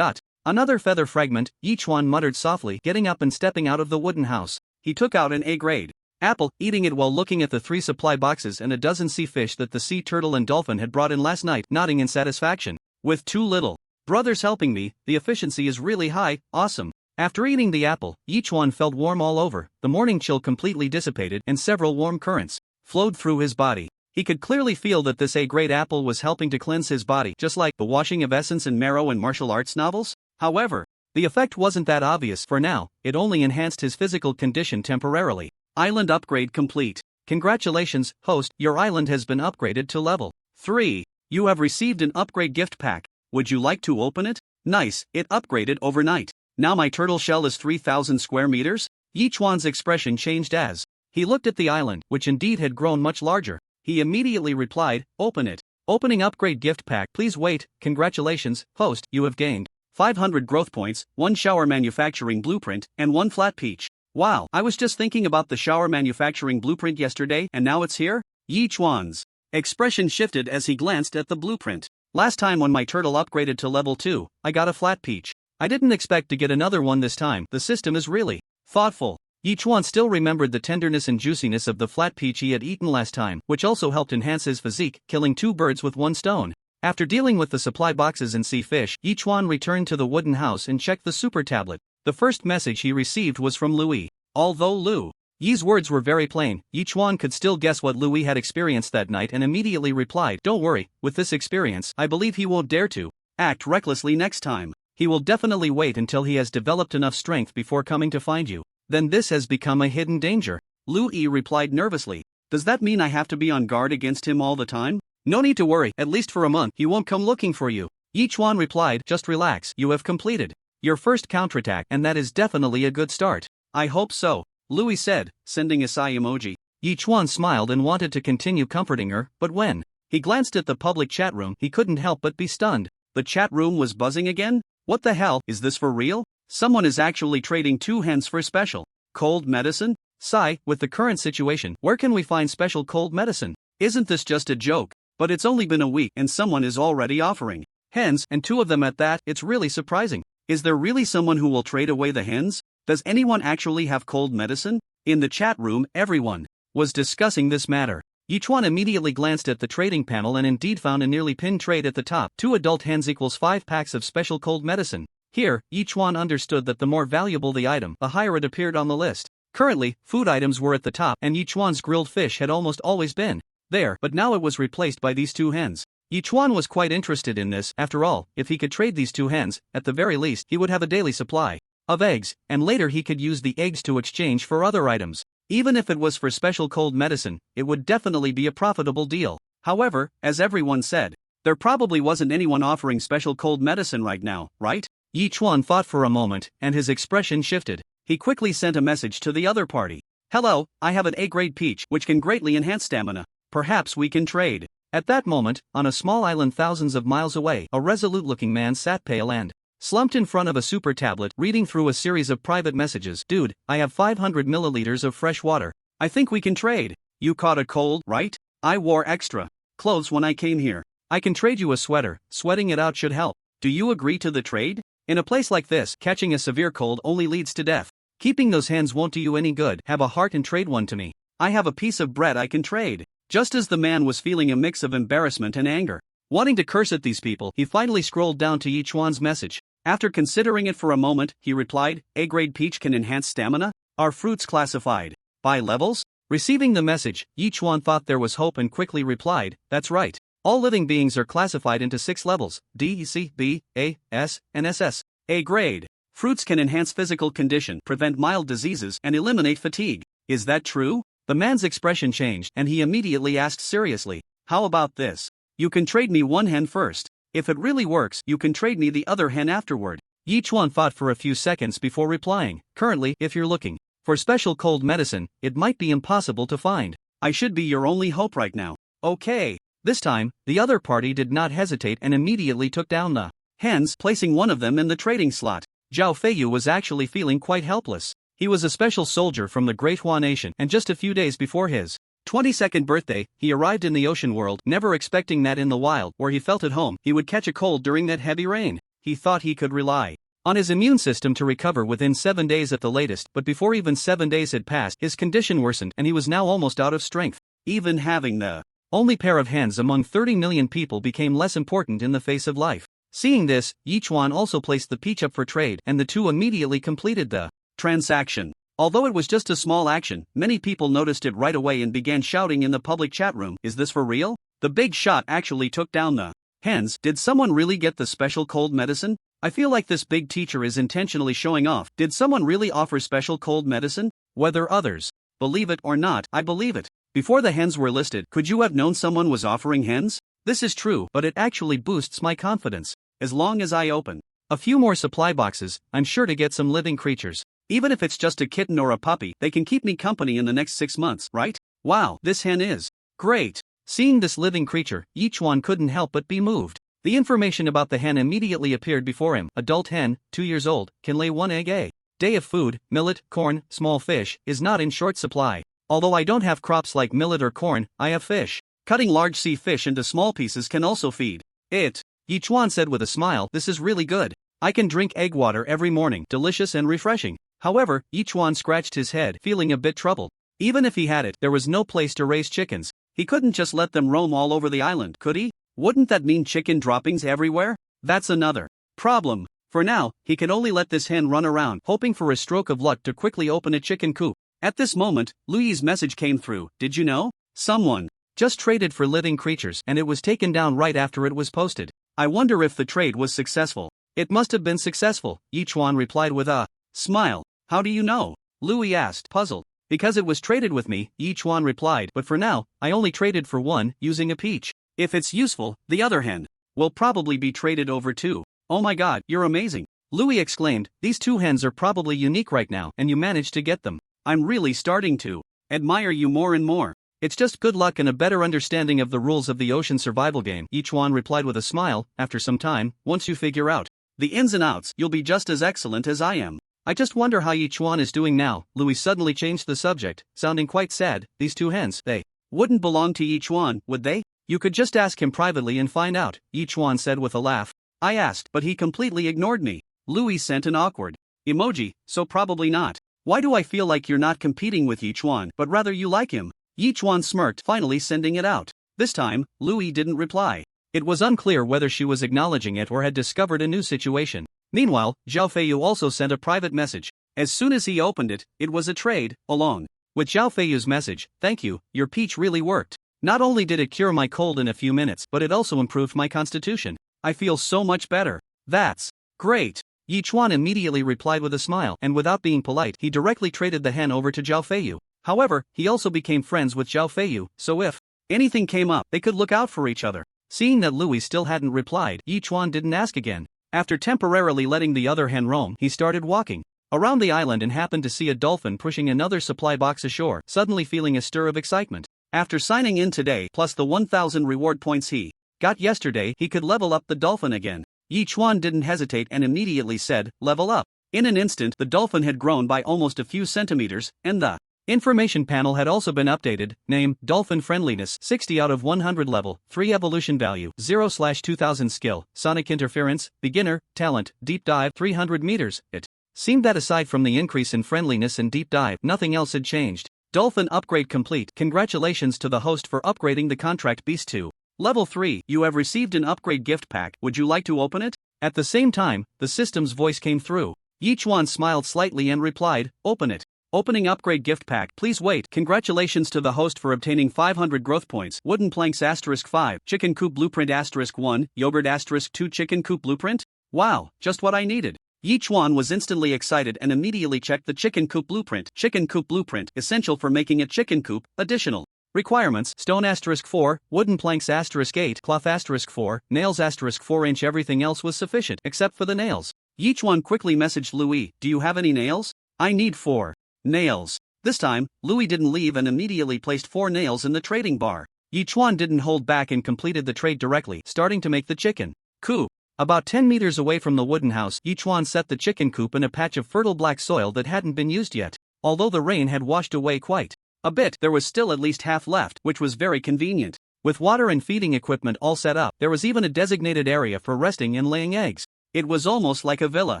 Speaker 1: Another feather fragment, Yichuan muttered softly, getting up and stepping out of the wooden house. He took out an A-grade apple, eating it while looking at the 3 supply boxes and a dozen sea fish that the sea turtle and dolphin had brought in last night, nodding in satisfaction. With 2 little brothers helping me, the efficiency is really high. Awesome. After eating the apple, Yichuan felt warm all over. The morning chill completely dissipated, and several warm currents flowed through his body. He could clearly feel that this A-grade apple was helping to cleanse his body, just like the washing of essence and marrow in martial arts novels. However, the effect wasn't that obvious for now. It only enhanced his physical condition temporarily. Island upgrade complete. Congratulations, host, your island has been upgraded to level 3. You have received an upgrade gift pack. Would you like to open it? Nice, it upgraded overnight. Now my turtle shell is 3,000 square meters? Yichuan's expression changed as he looked at the island, which indeed had grown much larger. He immediately replied, open it. Opening upgrade gift pack. Please wait. Congratulations, host, you have gained 500 growth points, 1 shower manufacturing blueprint, and 1 flat peach. Wow, I was just thinking about the shower manufacturing blueprint yesterday, and now it's here? Yichuan's expression shifted as he glanced at the blueprint. Last time when my turtle upgraded to level 2, I got a flat peach. I didn't expect to get another one this time. The system is really thoughtful. Yichuan still remembered the tenderness and juiciness of the flat peach he had eaten last time, which also helped enhance his physique, killing 2 birds with 1 stone. After dealing with the supply boxes and sea fish, Yichuan returned to the wooden house and checked the super tablet. The first message he received was from Louis. Although Lu Yi's words were very plain, Yichuan could still guess what Louis had experienced that night and immediately replied, don't worry, with this experience, I believe he won't dare to act recklessly next time. He will definitely wait until he has developed enough strength before coming to find you. Then this has become a hidden danger. Lu Yi replied nervously. Does that mean I have to be on guard against him all the time? No need to worry, at least for a month, he won't come looking for you. Yichuan replied, just relax, you have completed your first counterattack, and that is definitely a good start. I hope so, Louis said, sending a sigh emoji. Yichuan smiled and wanted to continue comforting her, but when he glanced at the public chat room, he couldn't help but be stunned. The chat room was buzzing again? What the hell, is this for real? Someone is actually trading 2 hens for special cold medicine? Sigh, with the current situation, where can we find special cold medicine? Isn't this just a joke? But it's only been a week and someone is already offering hens, and 2 of them at that. It's really surprising. Is there really someone who will trade away the hens? Does anyone actually have cold medicine? In the chat room, everyone was discussing this matter. Yichuan immediately glanced at the trading panel and indeed found a nearly pinned trade at the top. 2 adult hens equals 5 packs of special cold medicine. Here, Yichuan understood that the more valuable the item, the higher it appeared on the list. Currently, food items were at the top and Yichuan's grilled fish had almost always been there, but now it was replaced by these 2 hens. Yichuan was quite interested in this. After all, if he could trade these 2 hens, at the very least he would have a daily supply of eggs, and later he could use the eggs to exchange for other items. Even if it was for special cold medicine, it would definitely be a profitable deal. However, as everyone said, there probably wasn't anyone offering special cold medicine right now, right? Yichuan thought for a moment, and his expression shifted. He quickly sent a message to the other party. Hello, I have an A-grade peach which can greatly enhance stamina. Perhaps we can trade. At that moment, on a small island thousands of miles away, a resolute-looking man sat pale and slumped in front of a super tablet, reading through a series of private messages. Dude, I have 500 milliliters of fresh water. I think we can trade. You caught a cold, right? I wore extra clothes when I came here. I can trade you a sweater. Sweating it out should help. Do you agree to the trade? In a place like this, catching a severe cold only leads to death. Keeping those hands won't do you any good. Have a heart and trade one to me. I have a piece of bread I can trade. Just as the man was feeling a mix of embarrassment and anger, wanting to curse at these people, he finally scrolled down to Yichuan's message. After considering it for a moment, he replied, A-grade peach can enhance stamina? Are fruits classified by levels? Receiving the message, Yichuan thought there was hope and quickly replied, that's right. All living beings are classified into 6 levels, D, C, B, A, S, and SS. A-grade. Fruits can enhance physical condition, prevent mild diseases, and eliminate fatigue. Is that true? The man's expression changed, and he immediately asked seriously, how about this? You can trade me 1 hen first. If it really works, you can trade me the other hen afterward. Yichuan thought for a few seconds before replying, currently, if you're looking for special cold medicine, it might be impossible to find. I should be your only hope right now. Okay. This time, the other party did not hesitate and immediately took down the hens, placing one of them in the trading slot. Zhao Feiyu was actually feeling quite helpless. He was a special soldier from the Great Hua Nation, and just a few days before his 22nd birthday, he arrived in the ocean world, never expecting that in the wild, where he felt at home, he would catch a cold during that heavy rain. He thought he could rely on his immune system to recover within 7 days at the latest, but before even 7 days had passed, his condition worsened and he was now almost out of strength. Even having the only pair of hens among 30 million people became less important in the face of life. Seeing this, Yichuan also placed the peach up for trade, and the two immediately completed the transaction. Although it was just a small action, many people noticed it right away and began shouting in the public chat room, is this for real? The big shot actually took down the hens. Did someone really get the special cold medicine? I feel like this big teacher is intentionally showing off. Did someone really offer special cold medicine? Whether others believe it or not, I believe it. Before the hens were listed, could you have known someone was offering hens? This is true, but it actually boosts my confidence. As long as I open a few more supply boxes, I'm sure to get some living creatures. Even if it's just a kitten or a puppy, they can keep me company in the next 6 months, right? Wow, this hen is great. Seeing this living creature, Yichuan couldn't help but be moved. The information about the hen immediately appeared before him. Adult hen, 2 years old, can lay 1 egg a day of food, millet, corn, small fish, is not in short supply. Although I don't have crops like millet or corn, I have fish. Cutting large sea fish into small pieces can also feed it. Yichuan said with a smile, this is really good. I can drink egg water every morning, delicious and refreshing. However, Yichuan scratched his head, feeling a bit troubled. Even if he had it, there was no place to raise chickens. He couldn't just let them roam all over the island, could he? Wouldn't that mean chicken droppings everywhere? That's another problem. For now, he can only let this hen run around, hoping for a stroke of luck to quickly open a chicken coop. At this moment, Lui's message came through. Did you know? Someone just traded for living creatures, and it was taken down right after it was posted. I wonder if the trade was successful. It must have been successful, Yichuan replied with a smile. How do you know? Lui asked, puzzled. Because it was traded with me, Yichuan replied, but for now, I only traded for one, using a peach. If it's useful, the other hen will probably be traded over too. Oh my god, you're amazing. Lui exclaimed, these 2 hens are probably unique right now, and you managed to get them. I'm really starting to admire you more and more. It's just good luck and a better understanding of the rules of the ocean survival game, Yichuan replied with a smile. After some time, once you figure out the ins and outs, you'll be just as excellent as I am. I just wonder how Yichuan is doing now. Lui suddenly changed the subject, sounding quite sad. These 2 hens, they wouldn't belong to Yichuan, would they? You could just ask him privately and find out, Yichuan said with a laugh. I asked, but he completely ignored me. Lui sent an awkward emoji, so probably not. Why do I feel like you're not competing with Yichuan, but rather you like him? Yichuan smirked, finally sending it out. This time, Louis didn't reply. It was unclear whether she was acknowledging it or had discovered a new situation. Meanwhile, Zhao Feiyu also sent a private message. As soon as he opened it, it was a trade, along with Zhao Feiyu's message, "Thank you, your peach really worked. Not only did it cure my cold in a few minutes, but it also improved my constitution. I feel so much better." "That's great." Yichuan immediately replied with a smile, and without being polite, he directly traded the hen over to Zhao Feiyu. However, he also became friends with Zhao Feiyu, so if anything came up, they could look out for each other. Seeing that Louis still hadn't replied, Yichuan didn't ask again. After temporarily letting the other hen roam, he started walking around the island and happened to see a dolphin pushing another supply box ashore, suddenly feeling a stir of excitement. After signing in today, plus the 1,000 reward points he got yesterday, he could level up the dolphin again. Yichuan didn't hesitate and immediately said, "Level up." In an instant, the dolphin had grown by almost a few centimeters, and the information panel had also been updated. Name, Dolphin Friendliness, 60 out of 100 level, 3 evolution value, 0/2000 skill, Sonic Interference, Beginner, Talent, Deep Dive, 300 meters. It seemed that aside from the increase in friendliness and deep dive, nothing else had changed. Dolphin upgrade complete. Congratulations to the host for upgrading the contract beast to level 3. You have received an upgrade gift pack. Would you like to open it? At the same time, the system's voice came through. Yichuan smiled slightly and replied, "Open it." Opening upgrade gift pack. Please wait. Congratulations to the host for obtaining 500 growth points. Wooden planks *5. Chicken coop blueprint *1. Yogurt *2. Chicken coop blueprint? Wow, just what I needed. Yichuan was instantly excited and immediately checked the chicken coop blueprint. Chicken coop blueprint, essential for making a chicken coop. Additional requirements: stone *4, wooden planks *8, cloth *4, nails *4 Everything else was sufficient except for the nails. Yichuan quickly messaged Louis, "Do you have any nails? I need 4 nails." This time, Louis didn't leave and immediately placed 4 nails in the trading bar. Yichuan didn't hold back and completed the trade directly, starting to make the chicken coop. About 10 meters away from the wooden house, Yichuan set the chicken coop in a patch of fertile black soil that hadn't been used yet. Although the rain had washed away quite a bit, there was still at least half left, which was very convenient. With water and feeding equipment all set up, there was even a designated area for resting and laying eggs. It was almost like a villa.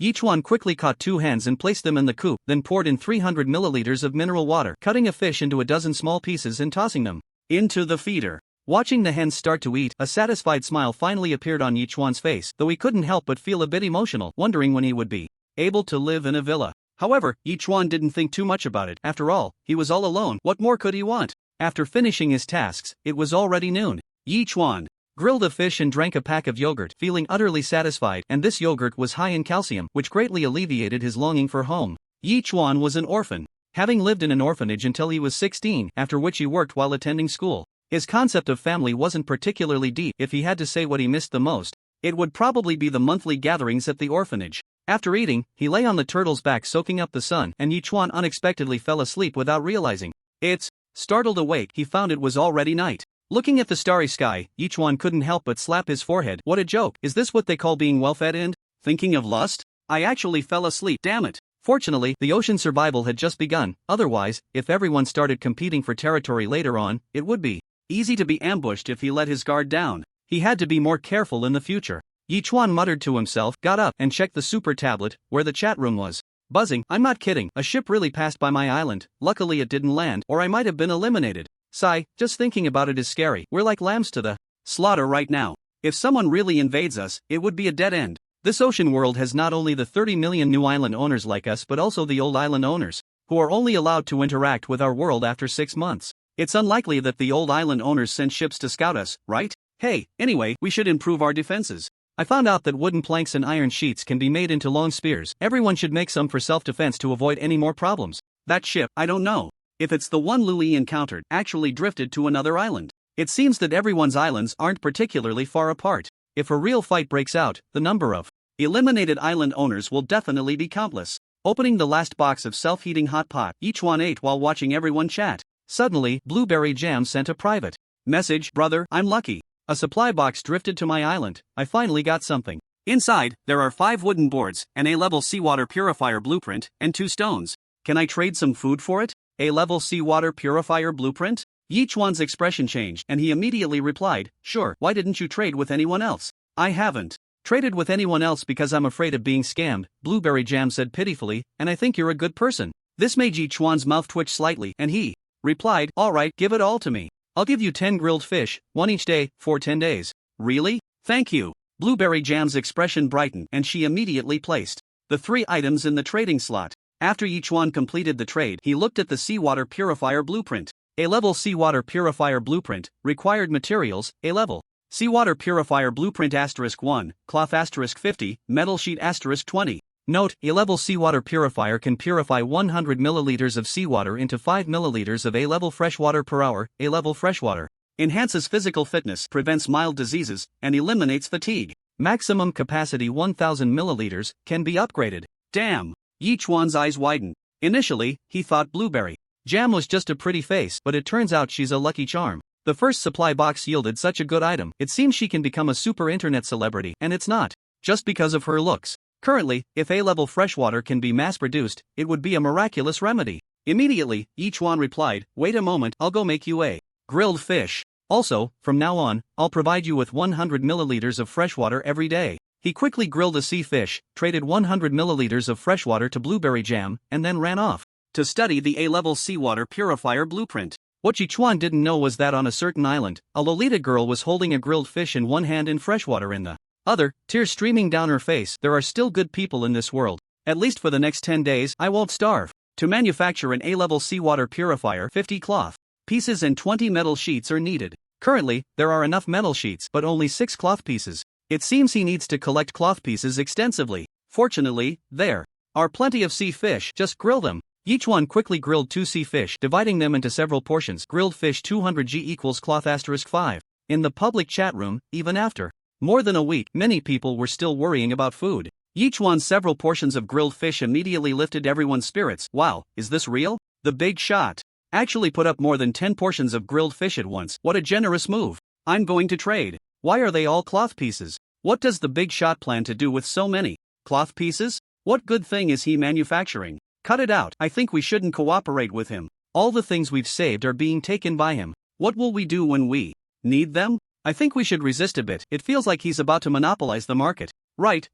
Speaker 1: Yichuan quickly caught 2 hens and placed them in the coop, then poured in 300 milliliters of mineral water, cutting a fish into a dozen small pieces and tossing them into the feeder. Watching the hens start to eat, a satisfied smile finally appeared on Yichuan's face, though he couldn't help but feel a bit emotional, wondering when he would be able to live in a villa. However, Yichuan didn't think too much about it. After all, he was all alone. What more could he want? After finishing his tasks, it was already noon. Yichuan grilled a fish and drank a pack of yogurt, feeling utterly satisfied, and this yogurt was high in calcium, which greatly alleviated his longing for home. Yichuan was an orphan, having lived in an orphanage until he was 16, after which he worked while attending school. His concept of family wasn't particularly deep. If he had to say what he missed the most, it would probably be the monthly gatherings at the orphanage. After eating, he lay on the turtle's back soaking up the sun, and Yichuan unexpectedly fell asleep without realizing it. Startled awake, he found it was already night. Looking at the starry sky, Yichuan couldn't help but slap his forehead. What a joke. Is this what they call being well-fed and thinking of lust? I actually fell asleep, damn it. Fortunately, the ocean survival had just begun. Otherwise, if everyone started competing for territory later on, it would be easy to be ambushed if he let his guard down. He had to be more careful in the future. Yichuan muttered to himself, got up, and checked the super tablet, where the chat room was buzzing. I'm not kidding, a ship really passed by my island. Luckily it didn't land, or I might have been eliminated. Sigh, just thinking about it is scary. We're like lambs to the slaughter right now. If someone really invades us, it would be a dead end. This ocean world has not only the 30 million new island owners like us but also the old island owners, who are only allowed to interact with our world after 6 months. It's unlikely that the old island owners sent ships to scout us, right? Hey, anyway, we should improve our defenses. I found out that wooden planks and iron sheets can be made into long spears. Everyone should make some for self-defense to avoid any more problems. That ship, I don't know if it's the one Louis encountered, actually drifted to another island. It seems that everyone's islands aren't particularly far apart. If a real fight breaks out, the number of eliminated island owners will definitely be countless. Opening the last box of self-heating hot pot, Yichuan ate while watching everyone chat. Suddenly, Blueberry Jam sent a private message. Brother, I'm lucky. A supply box drifted to my island. I finally got something. Inside, there are 5 wooden boards, an A-level seawater purifier blueprint, and 2 stones. Can I trade some food for it? A-level seawater purifier blueprint? Yichuan's expression changed, and he immediately replied, sure, why didn't you trade with anyone else? I haven't traded with anyone else because I'm afraid of being scammed, Blueberry Jam said pitifully, and I think you're a good person. This made Yichuan's mouth twitch slightly, and he replied, "Alright, give it all to me. I'll give you 10 grilled fish, one each day, for 10 days. Really? Thank you." Blueberry Jam's expression brightened and she immediately placed the 3 items in the trading slot. After Yichuan completed the trade, he looked at the seawater purifier blueprint. A-level seawater purifier blueprint, required materials, A-level. Seawater purifier blueprint *1, cloth *50, metal sheet *20. Note, A-level seawater purifier can purify 100 milliliters of seawater into 5 milliliters of A-level freshwater per hour. A-level freshwater enhances physical fitness, prevents mild diseases, and eliminates fatigue. Maximum capacity 1000 milliliters, can be upgraded. Damn! Yichuan's eyes widened. Initially, he thought Blueberry Jam was just a pretty face, but it turns out she's a lucky charm. The first supply box yielded such a good item, it seems she can become a super internet celebrity, and it's not just because of her looks. Currently, if A-level freshwater can be mass-produced, it would be a miraculous remedy. Immediately, Yichuan replied, "Wait a moment, I'll go make you a grilled fish. Also, from now on, I'll provide you with 100 milliliters of freshwater every day." He quickly grilled a sea fish, traded 100 milliliters of freshwater to Blueberry Jam, and then ran off to study the A-level seawater purifier blueprint. What Yichuan didn't know was that on a certain island, a Lolita girl was holding a grilled fish in one hand and freshwater in the other, tears streaming down her face. There are still good people in this world. At least for the next 10 days, I won't starve. To manufacture an A-level seawater purifier, 50 cloth pieces and 20 metal sheets are needed. Currently, there are enough metal sheets but only 6 cloth pieces. It seems he needs to collect cloth pieces extensively. Fortunately, there are plenty of sea fish, just grill them. Yichuan quickly grilled 2 sea fish, dividing them into several portions. Grilled fish 200g equals cloth *5. In the public chat room, even after more than a week, many people were still worrying about food. Yichuan's several portions of grilled fish immediately lifted everyone's spirits. Wow, is this real? The big shot actually put up more than 10 portions of grilled fish at once. What a generous move. I'm going to trade. Why are they all cloth pieces? What does the big shot plan to do with so many cloth pieces? What good thing is he manufacturing? Cut it out. I think we shouldn't cooperate with him. All the things we've saved are being taken by him. What will we do when we need them? I think we should resist a bit. It feels like he's about to monopolize the market. Right,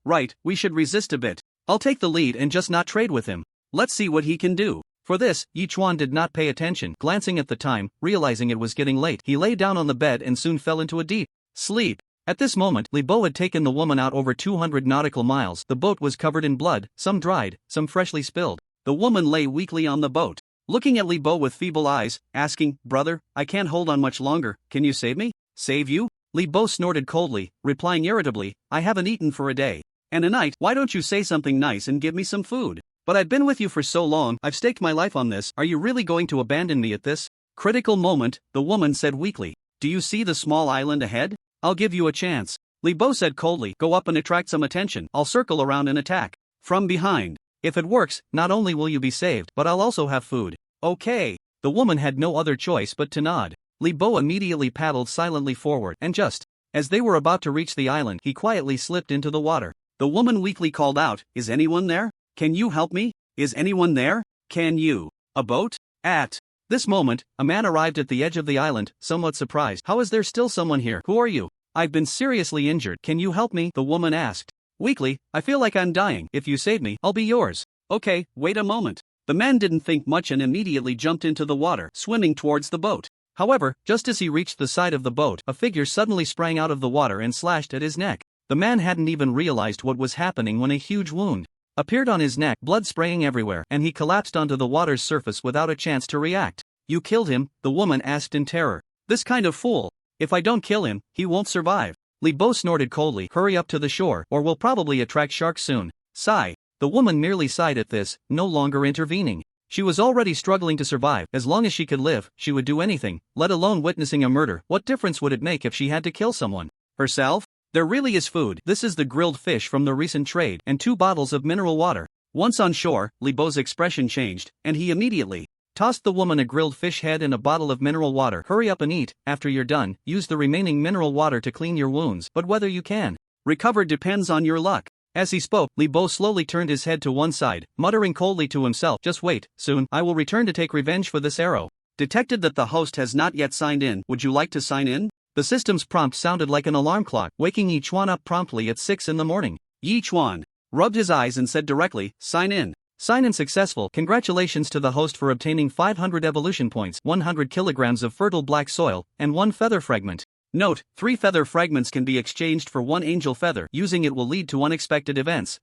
Speaker 1: we should resist a bit. I'll take the lead and just not trade with him. Let's see what he can do. For this, Yichuan did not pay attention. Glancing at the time, realizing it was getting late, he lay down on the bed and soon fell into a deep sleep. At this moment, Li Bo had taken the woman out over 200 nautical miles. The boat was covered in blood, some dried, some freshly spilled. The woman lay weakly on the boat, looking at Li Bo with feeble eyes, asking, "Brother, I can't hold on much longer, can you save me?" "Save you?" Li Bo snorted coldly, replying irritably, "I haven't eaten for a day and a night. Why don't you say something nice and give me some food? But I've been with you for so long, I've staked my life on this. Are you really going to abandon me at this critical moment?" The woman said weakly. "Do you see the small island ahead? I'll give you a chance." Li Bo said coldly, "Go up and attract some attention. I'll circle around and attack from behind. If it works, not only will you be saved, but I'll also have food." "Okay." The woman had no other choice but to nod. Li Bo immediately paddled silently forward, and just as they were about to reach the island, he quietly slipped into the water. The woman weakly called out, "Is anyone there? Can you help me? Is anyone there? Can you? A boat?" At this moment, a man arrived at the edge of the island, somewhat surprised. "How is there still someone here? Who are you?" "I've been seriously injured. Can you help me?" the woman asked. Weakly, "I feel like I'm dying. If you save me, I'll be yours." "Okay, wait a moment." The man didn't think much and immediately jumped into the water, swimming towards the boat. However, just as he reached the side of the boat, a figure suddenly sprang out of the water and slashed at his neck. The man hadn't even realized what was happening when a huge wound appeared on his neck, blood spraying everywhere, and he collapsed onto the water's surface without a chance to react. "You killed him?" the woman asked in terror. "This kind of fool. If I don't kill him, he won't survive." Li Bo snorted coldly, "Hurry up to the shore, or we'll probably attract sharks soon." Sigh. The woman merely sighed at this, no longer intervening. She was already struggling to survive. As long as she could live, she would do anything, let alone witnessing a murder. What difference would it make if she had to kill someone? Herself? There really is food. This is the grilled fish from the recent trade, and 2 bottles of mineral water. Once on shore, Li Bo's expression changed, and he immediately tossed the woman a grilled fish head and a bottle of mineral water. "Hurry up and eat. After you're done, use the remaining mineral water to clean your wounds, but whether you can recover depends on your luck." As he spoke, Li Bo slowly turned his head to one side, muttering coldly to himself, "Just wait, soon I will return to take revenge for this arrow." Detected that the host has not yet signed in. "Would you like to sign in?" The system's prompt sounded like an alarm clock, waking Yichuan up promptly at 6 in the morning. Yichuan rubbed his eyes and said directly, "Sign in." Sign-in successful. Congratulations to the host for obtaining 500 evolution points, 100 kilograms of fertile black soil, and 1 feather fragment. Note, 3 feather fragments can be exchanged for 1 angel feather. Using it will lead to unexpected events.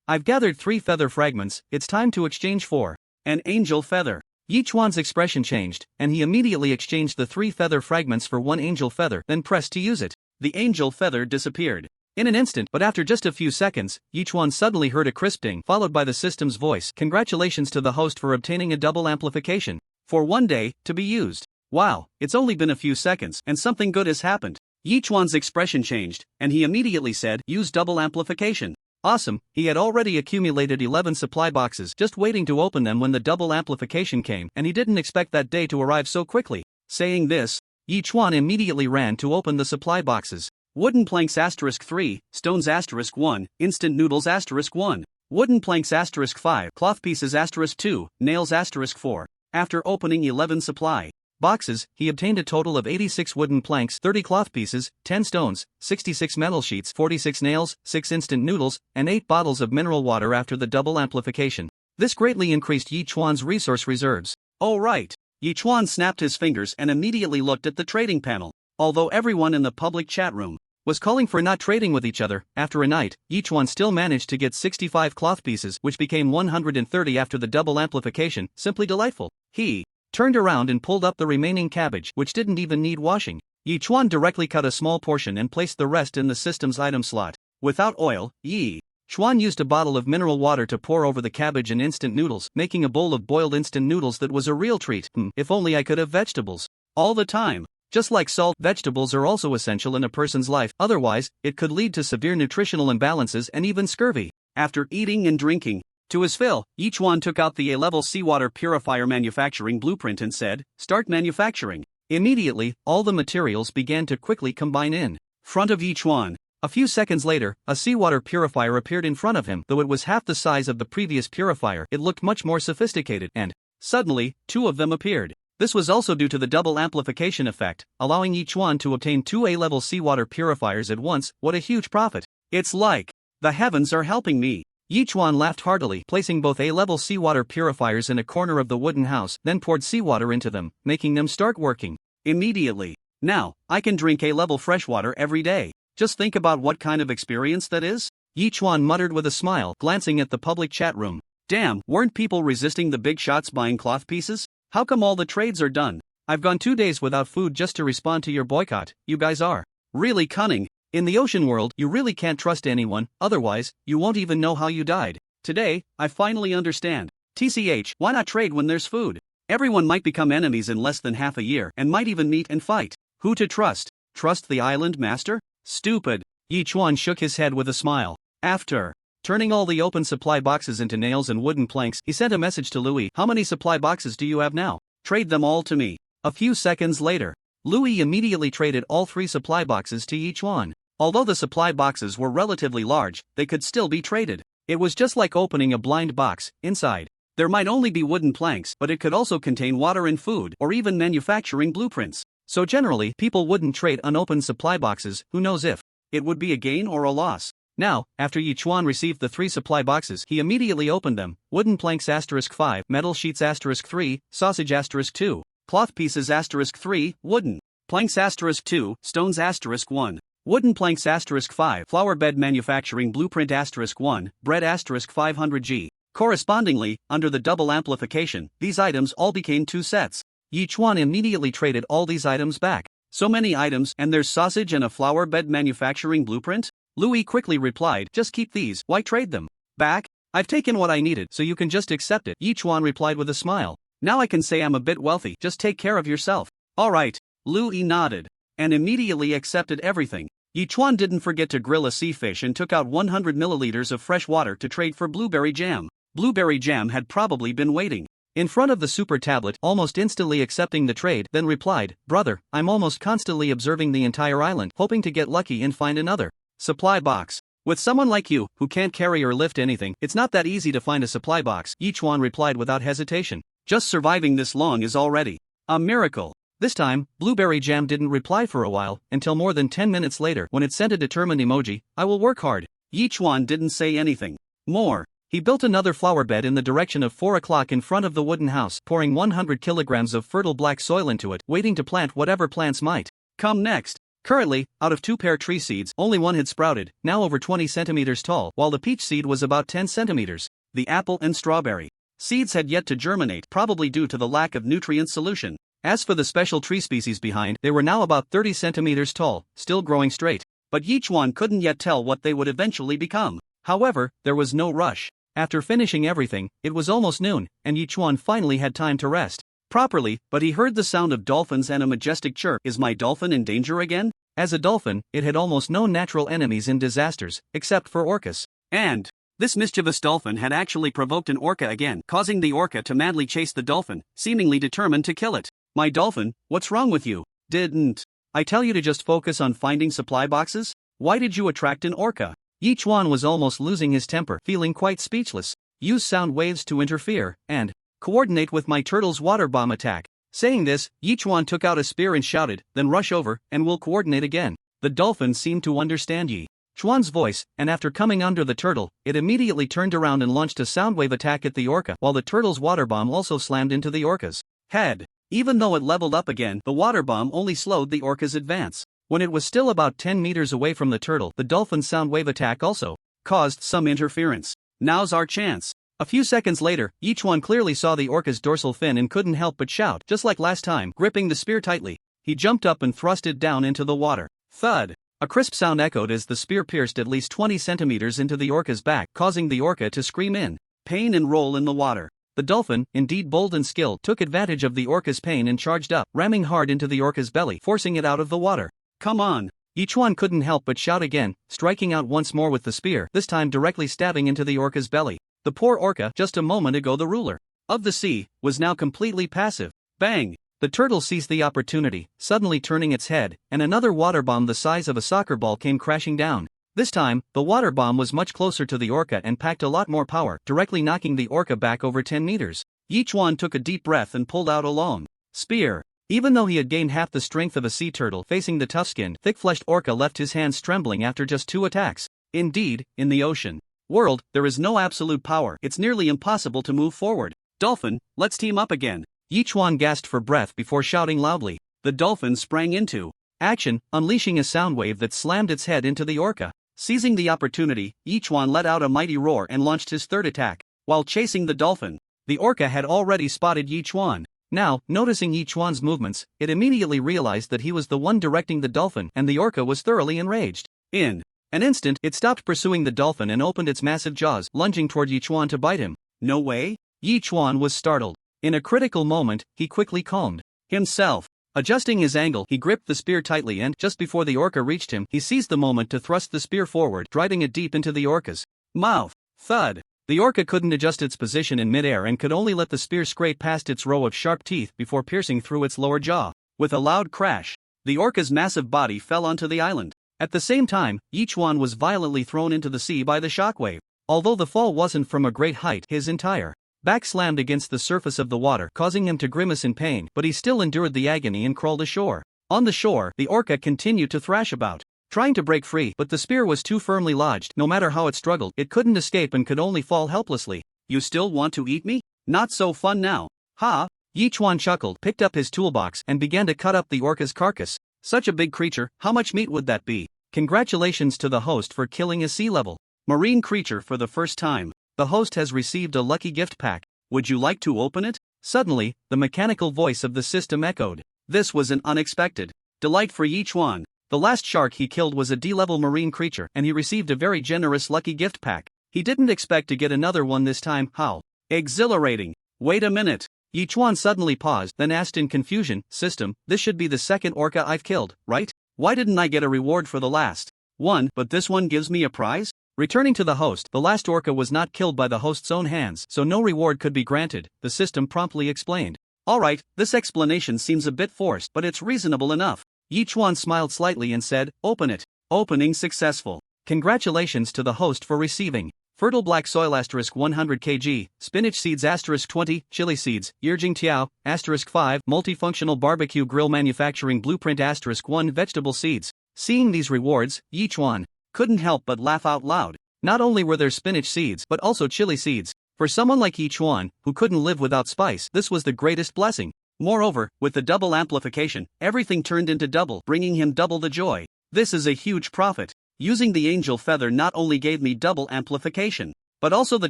Speaker 1: I've gathered 3 feather fragments, it's time to exchange for an angel feather. Yi Chuan's expression changed, and he immediately exchanged the 3 feather fragments for 1 angel feather, then pressed to use it. The angel feather disappeared in an instant, but after just a few seconds, Yi Chuan suddenly heard a crisp ding, followed by the system's voice. Congratulations to the host for obtaining a double amplification. For 1 day, to be used. Wow, it's only been a few seconds, and something good has happened. Yi Chuan's expression changed, and he immediately said, use double amplification. Awesome, he had already accumulated 11 supply boxes, just waiting to open them when the double amplification came, and he didn't expect that day to arrive so quickly. Saying this, Yi Chuan immediately ran to open the supply boxes. Wooden planks *3, stones *1, instant noodles *1, wooden planks *5, cloth pieces *2, nails *4. After opening 11 supply boxes, he obtained a total of 86 wooden planks, 30 cloth pieces, 10 stones, 66 metal sheets, 46 nails, 6 instant noodles, and 8 bottles of mineral water after the double amplification. This greatly increased Yi Chuan's resource reserves. Oh right. Yi Chuan snapped his fingers and immediately looked at the trading panel. Although everyone in the public chat room was calling for not trading with each other, after a night, Yi Chuan still managed to get 65 cloth pieces, which became 130 after the double amplification. Simply delightful. He turned around and pulled up the remaining cabbage, which didn't even need washing. Yi Chuan directly cut a small portion and placed the rest in the system's item slot. Without oil, Yi Chuan used a bottle of mineral water to pour over the cabbage and instant noodles, making a bowl of boiled instant noodles that was a real treat. If only I could have vegetables all the time. Just like salt, vegetables are also essential in a person's life, otherwise, it could lead to severe nutritional imbalances and even scurvy. After eating and drinking to his fill, Yi Chuan took out the A-level seawater purifier manufacturing blueprint and said, start manufacturing. Immediately, all the materials began to quickly combine in front of Yi Chuan. A few seconds later, a seawater purifier appeared in front of him. Though it was half the size of the previous purifier, it looked much more sophisticated, and suddenly, 2 of them appeared. This was also due to the double amplification effect, allowing Yi Chuan to obtain 2 A-level seawater purifiers at once. What a huge profit. It's like the heavens are helping me. Yi Chuan laughed heartily, placing both A-level seawater purifiers in a corner of the wooden house, then poured seawater into them, making them start working immediately. Now, I can drink A-level freshwater every day. Just think about what kind of experience that is? Yi Chuan muttered with a smile, glancing at the public chat room. Damn, weren't people resisting the big shots buying cloth pieces? How come all the trades are done? I've gone 2 days without food just to respond to your boycott. You guys are really cunning. In the ocean world, you really can't trust anyone, otherwise, you won't even know how you died. Today, I finally understand. TCH, why not trade when there's food? Everyone might become enemies in less than half a year and might even meet and fight. Who to trust? Trust the island master? Stupid. Yi Chuan shook his head with a smile. After turning all the open supply boxes into nails and wooden planks, he sent a message to Louis. How many supply boxes do you have now? Trade them all to me. A few seconds later, Louis immediately traded all 3 supply boxes to Yi Chuan. Although the supply boxes were relatively large, they could still be traded. It was just like opening a blind box. Inside there might only be wooden planks, but it could also contain water and food, or even manufacturing blueprints. So generally, people wouldn't trade unopened supply boxes. Who knows if it would be a gain or a loss. Now, after Yi Chuan received the 3 supply boxes, he immediately opened them. Wooden planks *5, metal sheets *3, sausage *2, cloth pieces *3, wooden planks *2, stones *1, wooden planks *5, flower bed manufacturing blueprint *1, bread *500g. Correspondingly, under the double amplification, these items all became 2 sets. Yi Chuan immediately traded all these items back. So many items, and there's sausage and a flower bed manufacturing blueprint? Louis quickly replied, just keep these. Why trade them back? I've taken what I needed, so you can just accept it. Yi Chuan replied with a smile. Now I can say I'm a bit wealthy. Just take care of yourself. Alright. Louis nodded and immediately accepted everything. Yi Chuan didn't forget to grill a sea fish and took out 100 milliliters of fresh water to trade for blueberry jam. Blueberry jam had probably been waiting in front of the super tablet, almost instantly accepting the trade, then replied, brother, I'm almost constantly observing the entire island, hoping to get lucky and find another supply box. With someone like you, who can't carry or lift anything, it's not that easy to find a supply box, Yi Chuan replied without hesitation. Just surviving this long is already a miracle. This time, blueberry jam didn't reply for a while, until more than 10 minutes later when it sent a determined emoji. I will work hard. Yi Chuan didn't say anything more. He built another flower bed in the direction of 4 o'clock in front of the wooden house, pouring 100 kilograms of fertile black soil into it, waiting to plant whatever plants might come next. Currently, out of 2 pear tree seeds, only one had sprouted, now over 20 centimeters tall, while the peach seed was about 10 centimeters. The apple and strawberry seeds had yet to germinate, probably due to the lack of nutrient solution. As for the special tree species behind, they were now about 30 centimeters tall, still growing straight. But Yichuan couldn't yet tell what they would eventually become. However, there was no rush. After finishing everything, it was almost noon, and Yichuan finally had time to rest properly, but he heard the sound of dolphins and a majestic chirp. Is my dolphin in danger again? As a dolphin, it had almost no natural enemies in disasters, except for orcas. And this mischievous dolphin had actually provoked an orca again, causing the orca to madly chase the dolphin, seemingly determined to kill it. My dolphin, what's wrong with you? Didn't I tell you to just focus on finding supply boxes? Why did you attract an orca? Yichuan was almost losing his temper, feeling quite speechless. Use sound waves to interfere, and coordinate with my turtle's water bomb attack. Saying this, Yichuan took out a spear and shouted, then rush over, and we'll coordinate again. The dolphin seemed to understand Yichuan's voice, and after coming under the turtle, it immediately turned around and launched a soundwave attack at the orca, while the turtle's water bomb also slammed into the orca's head. Even though it leveled up again, the water bomb only slowed the orca's advance. When it was still about 10 meters away from the turtle, the dolphin's soundwave attack also caused some interference. Now's our chance. A few seconds later, Yichuan clearly saw the orca's dorsal fin and couldn't help but shout, just like last time. Gripping the spear tightly, he jumped up and thrust it down into the water. Thud! A crisp sound echoed as the spear pierced at least 20 centimeters into the orca's back, causing the orca to scream in pain and roll in the water. The dolphin, indeed bold and skilled, took advantage of the orca's pain and charged up, ramming hard into the orca's belly, forcing it out of the water. Come on! Yichuan couldn't help but shout again, striking out once more with the spear, this time directly stabbing into the orca's belly. The poor orca, just a moment ago the ruler of the sea, was now completely passive. Bang! The turtle seized the opportunity, suddenly turning its head, and another water bomb the size of a soccer ball came crashing down. This time, the water bomb was much closer to the orca and packed a lot more power, directly knocking the orca back over 10 meters. Yichuan took a deep breath and pulled out a long spear. Even though he had gained half the strength of a sea turtle facing the tough-skinned, thick-fleshed orca left his hands trembling after just 2 attacks. Indeed, in the ocean world, there is no absolute power. It's nearly impossible to move forward. Dolphin, let's team up again. Yichuan gasped for breath before shouting loudly. The dolphin sprang into action, unleashing a sound wave that slammed its head into the orca. Seizing the opportunity, Yichuan let out a mighty roar and launched his third attack. While chasing the dolphin, the orca had already spotted Yichuan. Now, noticing Yichuan's movements, it immediately realized that he was the one directing the dolphin, and the orca was thoroughly enraged. In an instant, it stopped pursuing the dolphin and opened its massive jaws, lunging toward Yichuan to bite him. No way? Yichuan was startled. In a critical moment, he quickly calmed himself. Adjusting his angle, he gripped the spear tightly and, just before the orca reached him, he seized the moment to thrust the spear forward, driving it deep into the orca's mouth. Thud! The orca couldn't adjust its position in midair and could only let the spear scrape past its row of sharp teeth before piercing through its lower jaw. With a loud crash, the orca's massive body fell onto the island. At the same time, Yichuan was violently thrown into the sea by the shockwave. Although the fall wasn't from a great height, his entire back slammed against the surface of the water, causing him to grimace in pain, but he still endured the agony and crawled ashore. On the shore, the orca continued to thrash about, trying to break free, but the spear was too firmly lodged. No matter how it struggled, it couldn't escape and could only fall helplessly. You still want to eat me? Not so fun now. Ha! Yichuan chuckled, picked up his toolbox, and began to cut up the orca's carcass. Such a big creature, how much meat would that be? Congratulations to the host for killing a sea-level marine creature for the first time. The host has received a lucky gift pack. Would you like to open it? Suddenly, the mechanical voice of the system echoed. This was an unexpected delight for Yichuan. The last shark he killed was a D-level marine creature, and he received a very generous lucky gift pack. He didn't expect to get another one this time. How exhilarating! Wait a minute. Yichuan suddenly paused, then asked in confusion, System, this should be the second orca I've killed, right? Why didn't I get a reward for the last one, but this one gives me a prize? Returning to the host, the last orca was not killed by the host's own hands, so no reward could be granted, the system promptly explained. Alright, this explanation seems a bit forced, but it's reasonable enough. Yichuan smiled slightly and said, Open it. Opening successful. Congratulations to the host for receiving fertile black soil *100 kg, spinach seeds *20, chili seeds, Yirjing Tiao *5, multifunctional barbecue grill manufacturing blueprint *1 vegetable seeds. Seeing these rewards, Yichuan couldn't help but laugh out loud. Not only were there spinach seeds but also chili seeds. For someone like Yichuan, who couldn't live without spice, this was the greatest blessing. Moreover, with the double amplification, everything turned into double, bringing him double the joy. This is a huge profit. Using the angel feather not only gave me double amplification, but also the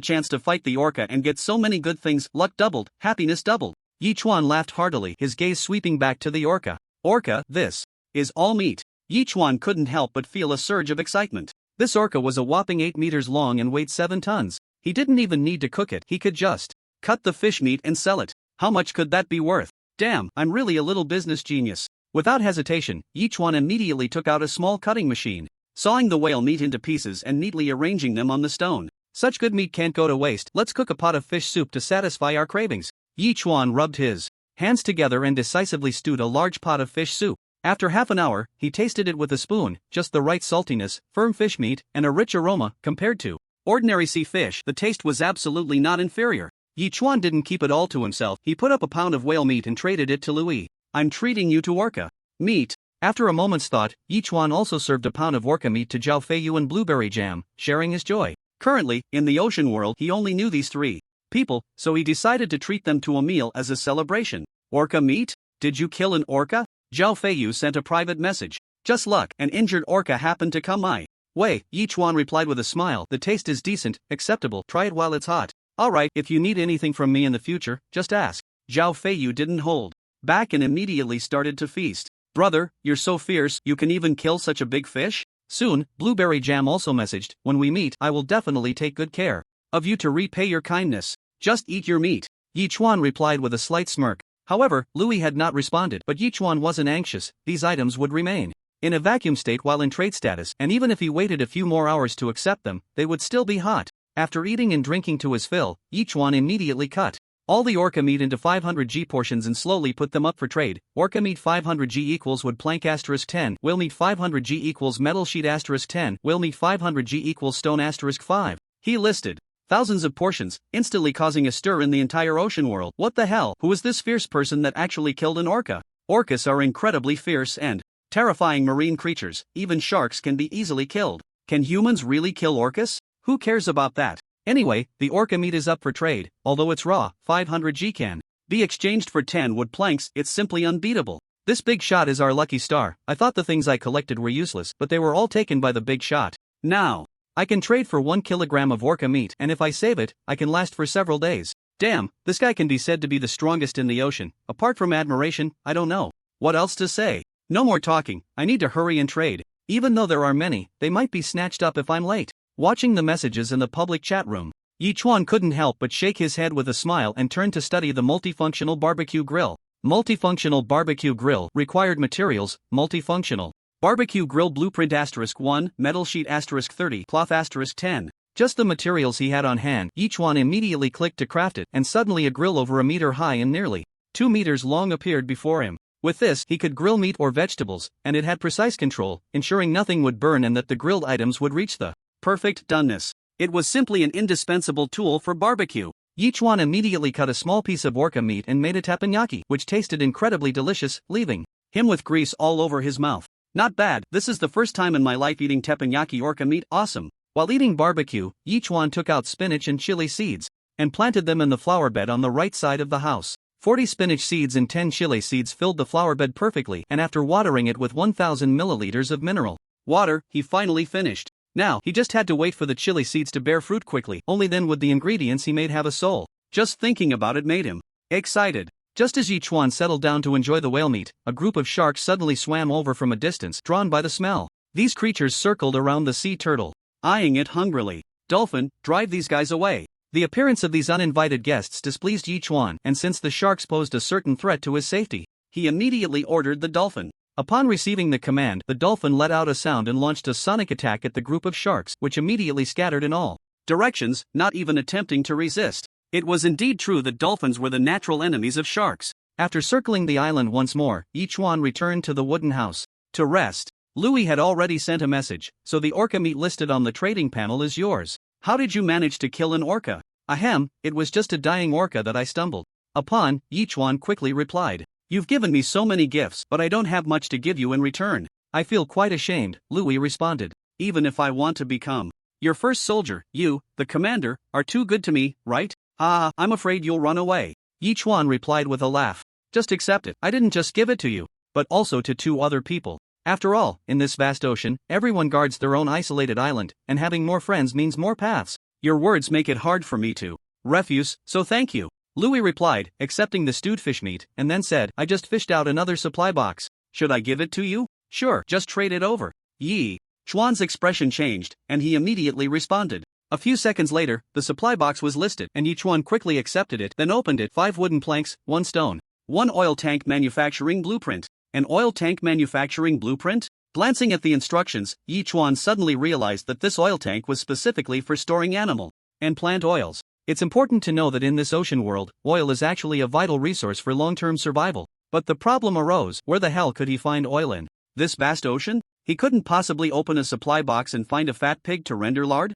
Speaker 1: chance to fight the orca and get so many good things. Luck doubled, happiness doubled. Yichuan laughed heartily, his gaze sweeping back to the orca. Orca, this is all meat. Yichuan couldn't help but feel a surge of excitement. This orca was a whopping 8 meters long and weighed 7 tons. He didn't even need to cook it, he could just cut the fish meat and sell it. How much could that be worth? Damn, I'm really a little business genius. Without hesitation, Yichuan immediately took out a small cutting machine, sawing the whale meat into pieces and neatly arranging them on the stone. Such good meat can't go to waste. Let's cook a pot of fish soup to satisfy our cravings. Yichuan rubbed his hands together and decisively stewed a large pot of fish soup. After half an hour, he tasted it with a spoon, just the right saltiness, firm fish meat, and a rich aroma. Compared to ordinary sea fish, the taste was absolutely not inferior. Yichuan didn't keep it all to himself, he put up a pound of whale meat and traded it to Louis. I'm treating you to orca meat. After a moment's thought, Yichuan also served a pound of orca meat to Zhao Feiyu and blueberry jam, sharing his joy. Currently, in the ocean world, he only knew these 3 people, so he decided to treat them to a meal as a celebration. Orca meat? Did you kill an orca? Zhao Feiyu sent a private message. Just luck, an injured orca happened to come my way. Yichuan replied with a smile, the taste is decent, acceptable, try it while it's hot. Alright, if you need anything from me in the future, just ask. Zhao Feiyu didn't hold back and immediately started to feast. Brother, you're so fierce, you can even kill such a big fish? Soon, Blueberry Jam also messaged, when we meet, I will definitely take good care of you to repay your kindness. Just eat your meat. Yichuan replied with a slight smirk. However, Louis had not responded, but Yichuan wasn't anxious, these items would remain in a vacuum state while in trade status, and even if he waited a few more hours to accept them, they would still be hot. After eating and drinking to his fill, Yichuan immediately cut all the orca meat into 500g portions and slowly put them up for trade. Orca meat 500g equals wood plank *10, whale meat 500g equals metal sheet *10, whale meat 500g equals stone *5. He listed thousands of portions, instantly causing a stir in the entire ocean world. What the hell? Who is this fierce person that actually killed an orca? Orcas are incredibly fierce and terrifying marine creatures, even sharks can be easily killed. Can humans really kill orcas? Who cares about that? Anyway, the orca meat is up for trade, although it's raw, 500g can be exchanged for 10 wood planks, it's simply unbeatable. This big shot is our lucky star. I thought the things I collected were useless, but they were all taken by the big shot. Now, I can trade for 1 kilogram of orca meat, and if I save it, I can last for several days. Damn, this guy can be said to be the strongest in the ocean. Apart from admiration, I don't know what else to say. No more talking, I need to hurry and trade. Even though there are many, they might be snatched up if I'm late. Watching the messages in the public chat room, Yichuan couldn't help but shake his head with a smile and turned to study the multifunctional barbecue grill. Multifunctional barbecue grill. Required materials, multifunctional barbecue grill blueprint *1, metal sheet *30, cloth *10. Just the materials he had on hand. Yichuan immediately clicked to craft it, and suddenly a grill over a meter high and nearly 2 meters long appeared before him. With this, he could grill meat or vegetables, and it had precise control, ensuring nothing would burn and that the grilled items would reach the perfect doneness. It was simply an indispensable tool for barbecue. Yichuan immediately cut a small piece of orca meat and made a teppanyaki, which tasted incredibly delicious, leaving him with grease all over his mouth. Not bad, this is the first time in my life eating teppanyaki orca meat, awesome. While eating barbecue, Yichuan took out spinach and chili seeds and planted them in the flower bed on the right side of the house. 40 spinach seeds and 10 chili seeds filled the flower bed perfectly, and after watering it with 1,000 milliliters of mineral water, he finally finished. Now, he just had to wait for the chili seeds to bear fruit quickly, only then would the ingredients he made have a soul. Just thinking about it made him excited. Just as Yichuan settled down to enjoy the whale meat, a group of sharks suddenly swam over from a distance, drawn by the smell. These creatures circled around the sea turtle, eyeing it hungrily. Dolphin, drive these guys away. The appearance of these uninvited guests displeased Yichuan, and since the sharks posed a certain threat to his safety, he immediately ordered the dolphin. Upon receiving the command, the dolphin let out a sound and launched a sonic attack at the group of sharks, which immediately scattered in all directions, not even attempting to resist. It was indeed true that dolphins were the natural enemies of sharks. After circling the island once more, Yichuan returned to the wooden house to rest. Louis had already sent a message, so the orca meat listed on the trading panel is yours. How did you manage to kill an orca? Ahem, it was just a dying orca that I stumbled upon, Yichuan quickly replied. You've given me so many gifts, but I don't have much to give you in return. I feel quite ashamed, Louis responded. Even if I want to become Your first soldier, you, the commander, are too good to me, right? I'm afraid you'll run away. Yi Chuan replied with a laugh. Just accept it. I didn't just give it to you, but also to 2 other people. After all, in this vast ocean, everyone guards their own isolated island, and having more friends means more paths. Your words make it hard for me to refuse, so thank you. Louis replied, accepting the stewed fish meat, and then said, I just fished out another supply box. Should I give it to you? Sure, just trade it over. Yi Chuan's expression changed, and he immediately responded. A few seconds later, the supply box was listed, and Yi Chuan quickly accepted it, then opened it. 5 wooden planks, 1 stone. 1 oil tank manufacturing blueprint. An oil tank manufacturing blueprint? Glancing at the instructions, Yi Chuan suddenly realized that this oil tank was specifically for storing animal and plant oils. It's important to know that in this ocean world, oil is actually a vital resource for long-term survival. But the problem arose, where the hell could he find oil in this vast ocean? He couldn't possibly open a supply box and find a fat pig to render lard?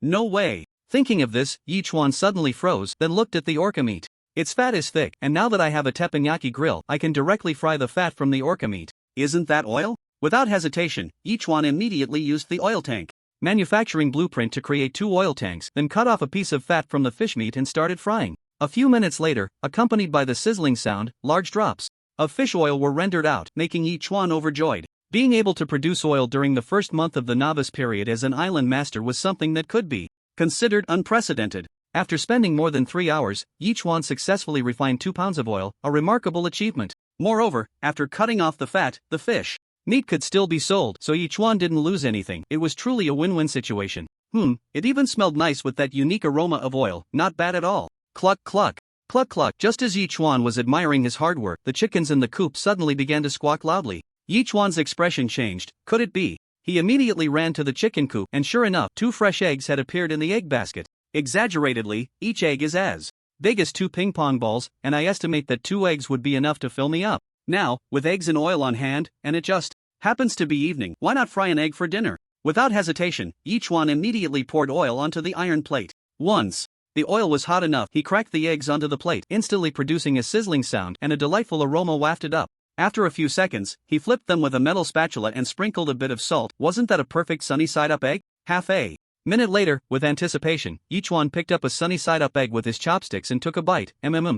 Speaker 1: No way. Thinking of this, Yi Chuan suddenly froze, then looked at the orca meat. Its fat is thick, and now that I have a teppanyaki grill, I can directly fry the fat from the orca meat. Isn't that oil? Without hesitation, Yi Chuan immediately used the oil tank manufacturing blueprint to create 2 oil tanks, then cut off a piece of fat from the fish meat and started frying. A few minutes later, accompanied by the sizzling sound, large drops of fish oil were rendered out, making Yi Chuan overjoyed. Being able to produce oil during the first month of the novice period as an island master was something that could be considered unprecedented. After spending more than 3 hours, Yi Chuan successfully refined 2 pounds of oil, a remarkable achievement. Moreover, after cutting off the fat, the fish meat could still be sold, so Yi Chuan didn't lose anything. It was truly a win-win situation. It even smelled nice with that unique aroma of oil, not bad at all. Cluck cluck. Cluck cluck. Just as Yi Chuan was admiring his hard work, the chickens in the coop suddenly began to squawk loudly. Yi Chuan's expression changed. Could it be? He immediately ran to the chicken coop, and sure enough, 2 fresh eggs had appeared in the egg basket. Exaggeratedly, each egg is as big as 2 ping pong balls, and I estimate that 2 eggs would be enough to fill me up. Now, with eggs and oil on hand, and it just happens to be evening, why not fry an egg for dinner? Without hesitation, Yi Chuan immediately poured oil onto the iron plate. Once the oil was hot enough, he cracked the eggs onto the plate, instantly producing a sizzling sound, and a delightful aroma wafted up. After a few seconds, he flipped them with a metal spatula and sprinkled a bit of salt. Wasn't that a perfect sunny-side-up egg? Half a minute later, with anticipation, Yi Chuan picked up a sunny-side-up egg with his chopsticks and took a bite.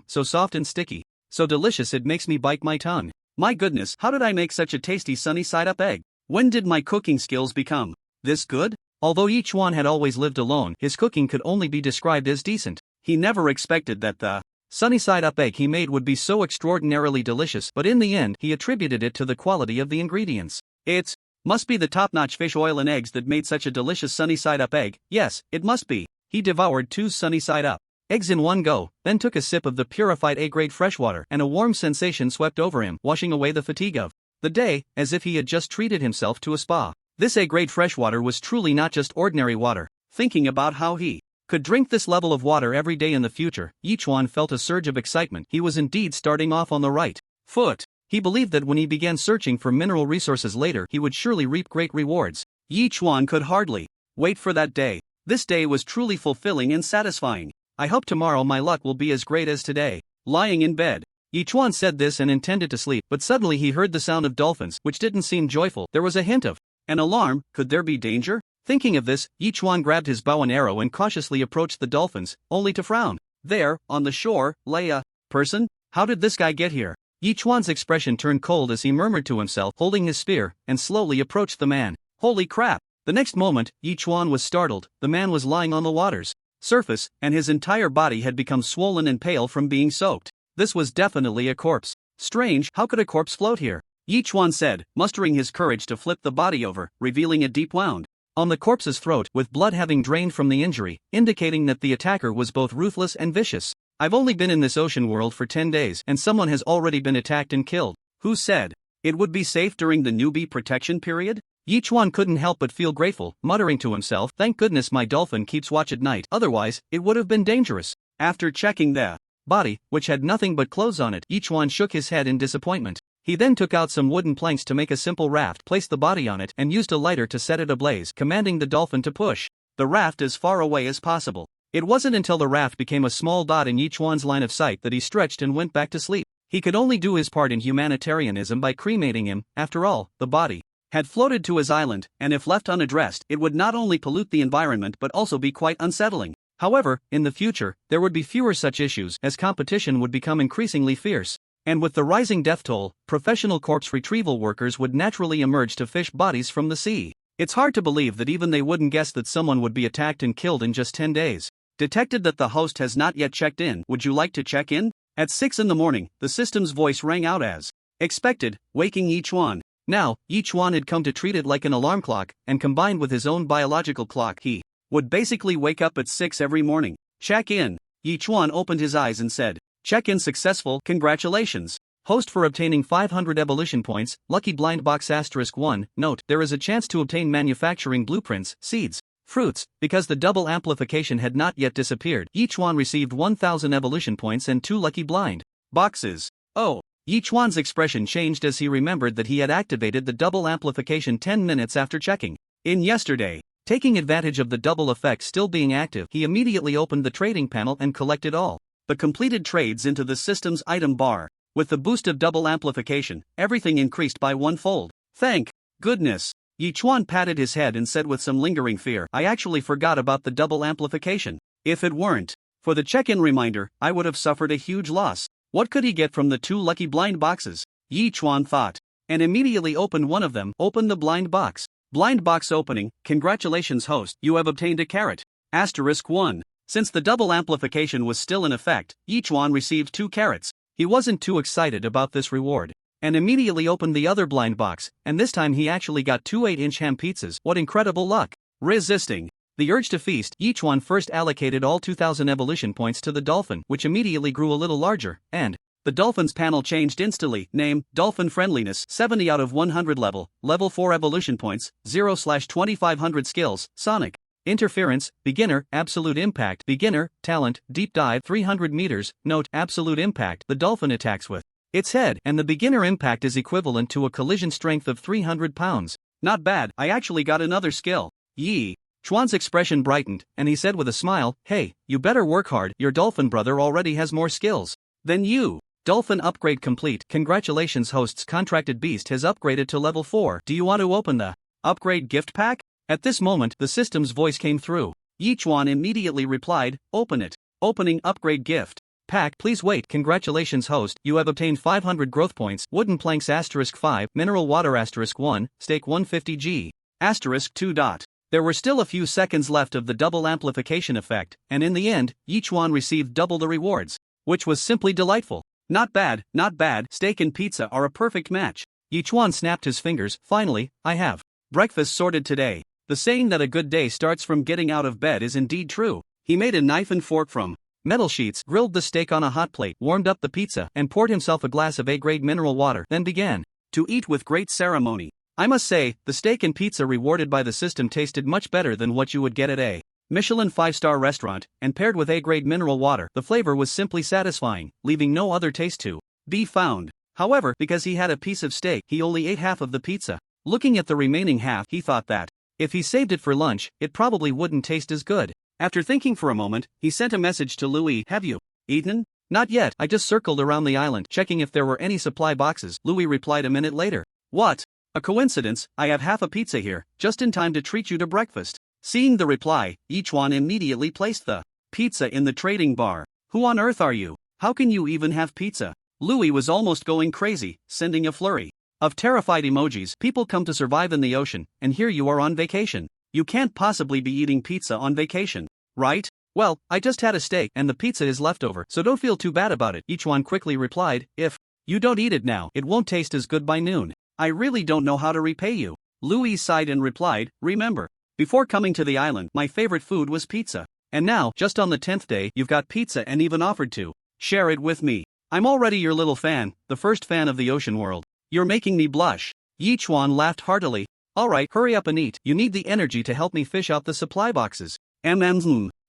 Speaker 1: So soft and sticky. So delicious it makes me bite my tongue. My goodness, how did I make such a tasty sunny-side-up egg? When did my cooking skills become this good? Although Yi Chuan had always lived alone, his cooking could only be described as decent. He never expected that the sunny-side-up egg he made would be so extraordinarily delicious, but in the end, he attributed it to the quality of the ingredients. It must be the top-notch fish oil and eggs that made such a delicious sunny-side-up egg. Yes, it must be. He devoured 2 sunny-side-up eggs in one go, then took a sip of the purified A-grade freshwater, and a warm sensation swept over him, washing away the fatigue of the day, as if he had just treated himself to a spa. This A-grade freshwater was truly not just ordinary water. Thinking about how he could drink this level of water every day in the future, Yi Chuan felt a surge of excitement. He was indeed starting off on the right foot. He believed that when he began searching for mineral resources later, he would surely reap great rewards. Yi Chuan could hardly wait for that day. This day was truly fulfilling and satisfying. I hope tomorrow my luck will be as great as today. Lying in bed, Yi Chuan said this and intended to sleep, but suddenly he heard the sound of dolphins, which didn't seem joyful. There was a hint of an alarm. Could there be danger? Thinking of this, Yi Chuan grabbed his bow and arrow and cautiously approached the dolphins, only to frown. There, on the shore, lay a person? How did this guy get here? Yi Chuan's expression turned cold as he murmured to himself, holding his spear, and slowly approached the man. Holy crap! The next moment, Yi Chuan was startled. The man was lying on the water's surface, and his entire body had become swollen and pale from being soaked. This was definitely a corpse. Strange, how could a corpse float here? Yi Chuan said, mustering his courage to flip the body over, revealing a deep wound on the corpse's throat, with blood having drained from the injury, indicating that the attacker was both ruthless and vicious. I've only been in this ocean world for 10 days, and someone has already been attacked and killed. Who said it would be safe during the newbie protection period? Yi Chuan couldn't help but feel grateful, muttering to himself, thank goodness my dolphin keeps watch at night, otherwise, it would have been dangerous. After checking the body, which had nothing but clothes on it, Yi Chuan shook his head in disappointment. He then took out some wooden planks to make a simple raft, placed the body on it, and used a lighter to set it ablaze, commanding the dolphin to push the raft as far away as possible. It wasn't until the raft became a small dot in Yi Chuan's line of sight that he stretched and went back to sleep. He could only do his part in humanitarianism by cremating him. After all, the body had floated to his island, and if left unaddressed, it would not only pollute the environment but also be quite unsettling. However, in the future, there would be fewer such issues as competition would become increasingly fierce. And with the rising death toll, professional corpse retrieval workers would naturally emerge to fish bodies from the sea. It's hard to believe that even they wouldn't guess that someone would be attacked and killed in just 10 days. Detected that the host has not yet checked in. Would you like to check in? At 6 in the morning, the system's voice rang out as expected, waking Yichuan. Now, Yichuan had come to treat it like an alarm clock, and combined with his own biological clock, he would basically wake up at 6 every morning. Check in. Yichuan opened his eyes and said, check-in successful, congratulations. Host for obtaining 500 evolution points, lucky blind box *1. Note, there is a chance to obtain manufacturing blueprints, seeds, fruits, because the double amplification had not yet disappeared. Yichuan received 1000 evolution points and 2 lucky blind boxes. Oh. Yichuan's expression changed as he remembered that he had activated the double amplification 10 minutes after checking in yesterday. Taking advantage of the double effect still being active, he immediately opened the trading panel and collected all the completed trades into the system's item bar. With the boost of double amplification, everything increased by 1-fold. Thank goodness. Yichuan patted his head and said with some lingering fear, I actually forgot about the double amplification. If it weren't for the check-in reminder, I would have suffered a huge loss. What could he get from the 2 lucky blind boxes? Yichuan thought, and immediately opened one of them. Open the blind box. Blind box opening. Congratulations host, you have obtained a carrot. *1. Since the double amplification was still in effect, Yichuan received 2 carrots. He wasn't too excited about this reward, and immediately opened the other blind box, and this time he actually got 2 8-inch ham pizzas. What incredible luck. Resisting the urge to feast, Yichuan first allocated all 2000 evolution points to the dolphin, which immediately grew a little larger, and the dolphin's panel changed instantly. Name, Dolphin Friendliness, 70 out of 100 level 4 evolution points, 0/2500 skills, Sonic Interference, Beginner, Absolute Impact, Beginner, Talent, Deep Dive 300 meters, Note, Absolute Impact, the dolphin attacks with its head, and the beginner impact is equivalent to a collision strength of 300 pounds. Not bad, I actually got another skill. Yi Chuan's expression brightened, and he said with a smile, hey, you better work hard, your dolphin brother already has more skills than you. Dolphin upgrade complete. Congratulations host's contracted beast has upgraded to level 4. Do you want to open the upgrade gift pack? At this moment, the system's voice came through. Yichuan immediately replied, open it. Opening upgrade gift pack. Please wait. Congratulations host, you have obtained 500 growth points, wooden planks *5, mineral water *1, steak 150g, *2. There were still a few seconds left of the double amplification effect, and in the end, Yichuan received double the rewards, which was simply delightful. Not bad, not bad. Steak and pizza are a perfect match. Yichuan snapped his fingers. Finally, I have breakfast sorted today. The saying that a good day starts from getting out of bed is indeed true. He made a knife and fork from metal sheets, grilled the steak on a hot plate, warmed up the pizza, and poured himself a glass of A-grade mineral water, then began to eat with great ceremony. I must say, the steak and pizza rewarded by the system tasted much better than what you would get at a Michelin 5-star restaurant, and paired with A-grade mineral water, the flavor was simply satisfying, leaving no other taste to be found. However, because he had a piece of steak, he only ate half of the pizza. Looking at the remaining half, he thought that if he saved it for lunch, it probably wouldn't taste as good. After thinking for a moment, he sent a message to Louis. Have you eaten? Not yet, I just circled around the island, checking if there were any supply boxes. Louis replied a minute later. What? A coincidence, I have half a pizza here, just in time to treat you to breakfast. Seeing the reply, Yichuan immediately placed the pizza in the trading bar. Who on earth are you? How can you even have pizza? Louis was almost going crazy, sending a flurry of terrified emojis. People come to survive in the ocean, and here you are on vacation. You can't possibly be eating pizza on vacation, right? Well, I just had a steak and the pizza is leftover, so don't feel too bad about it. Yichuan quickly replied, if you don't eat it now, it won't taste as good by noon. I really don't know how to repay you. Louis sighed and replied, remember, before coming to the island, my favorite food was pizza. And now, just on the 10th day, you've got pizza and even offered to share it with me. I'm already your little fan, the first fan of the ocean world. You're making me blush. Yichuan laughed heartily. Alright, hurry up and eat. You need the energy to help me fish out the supply boxes.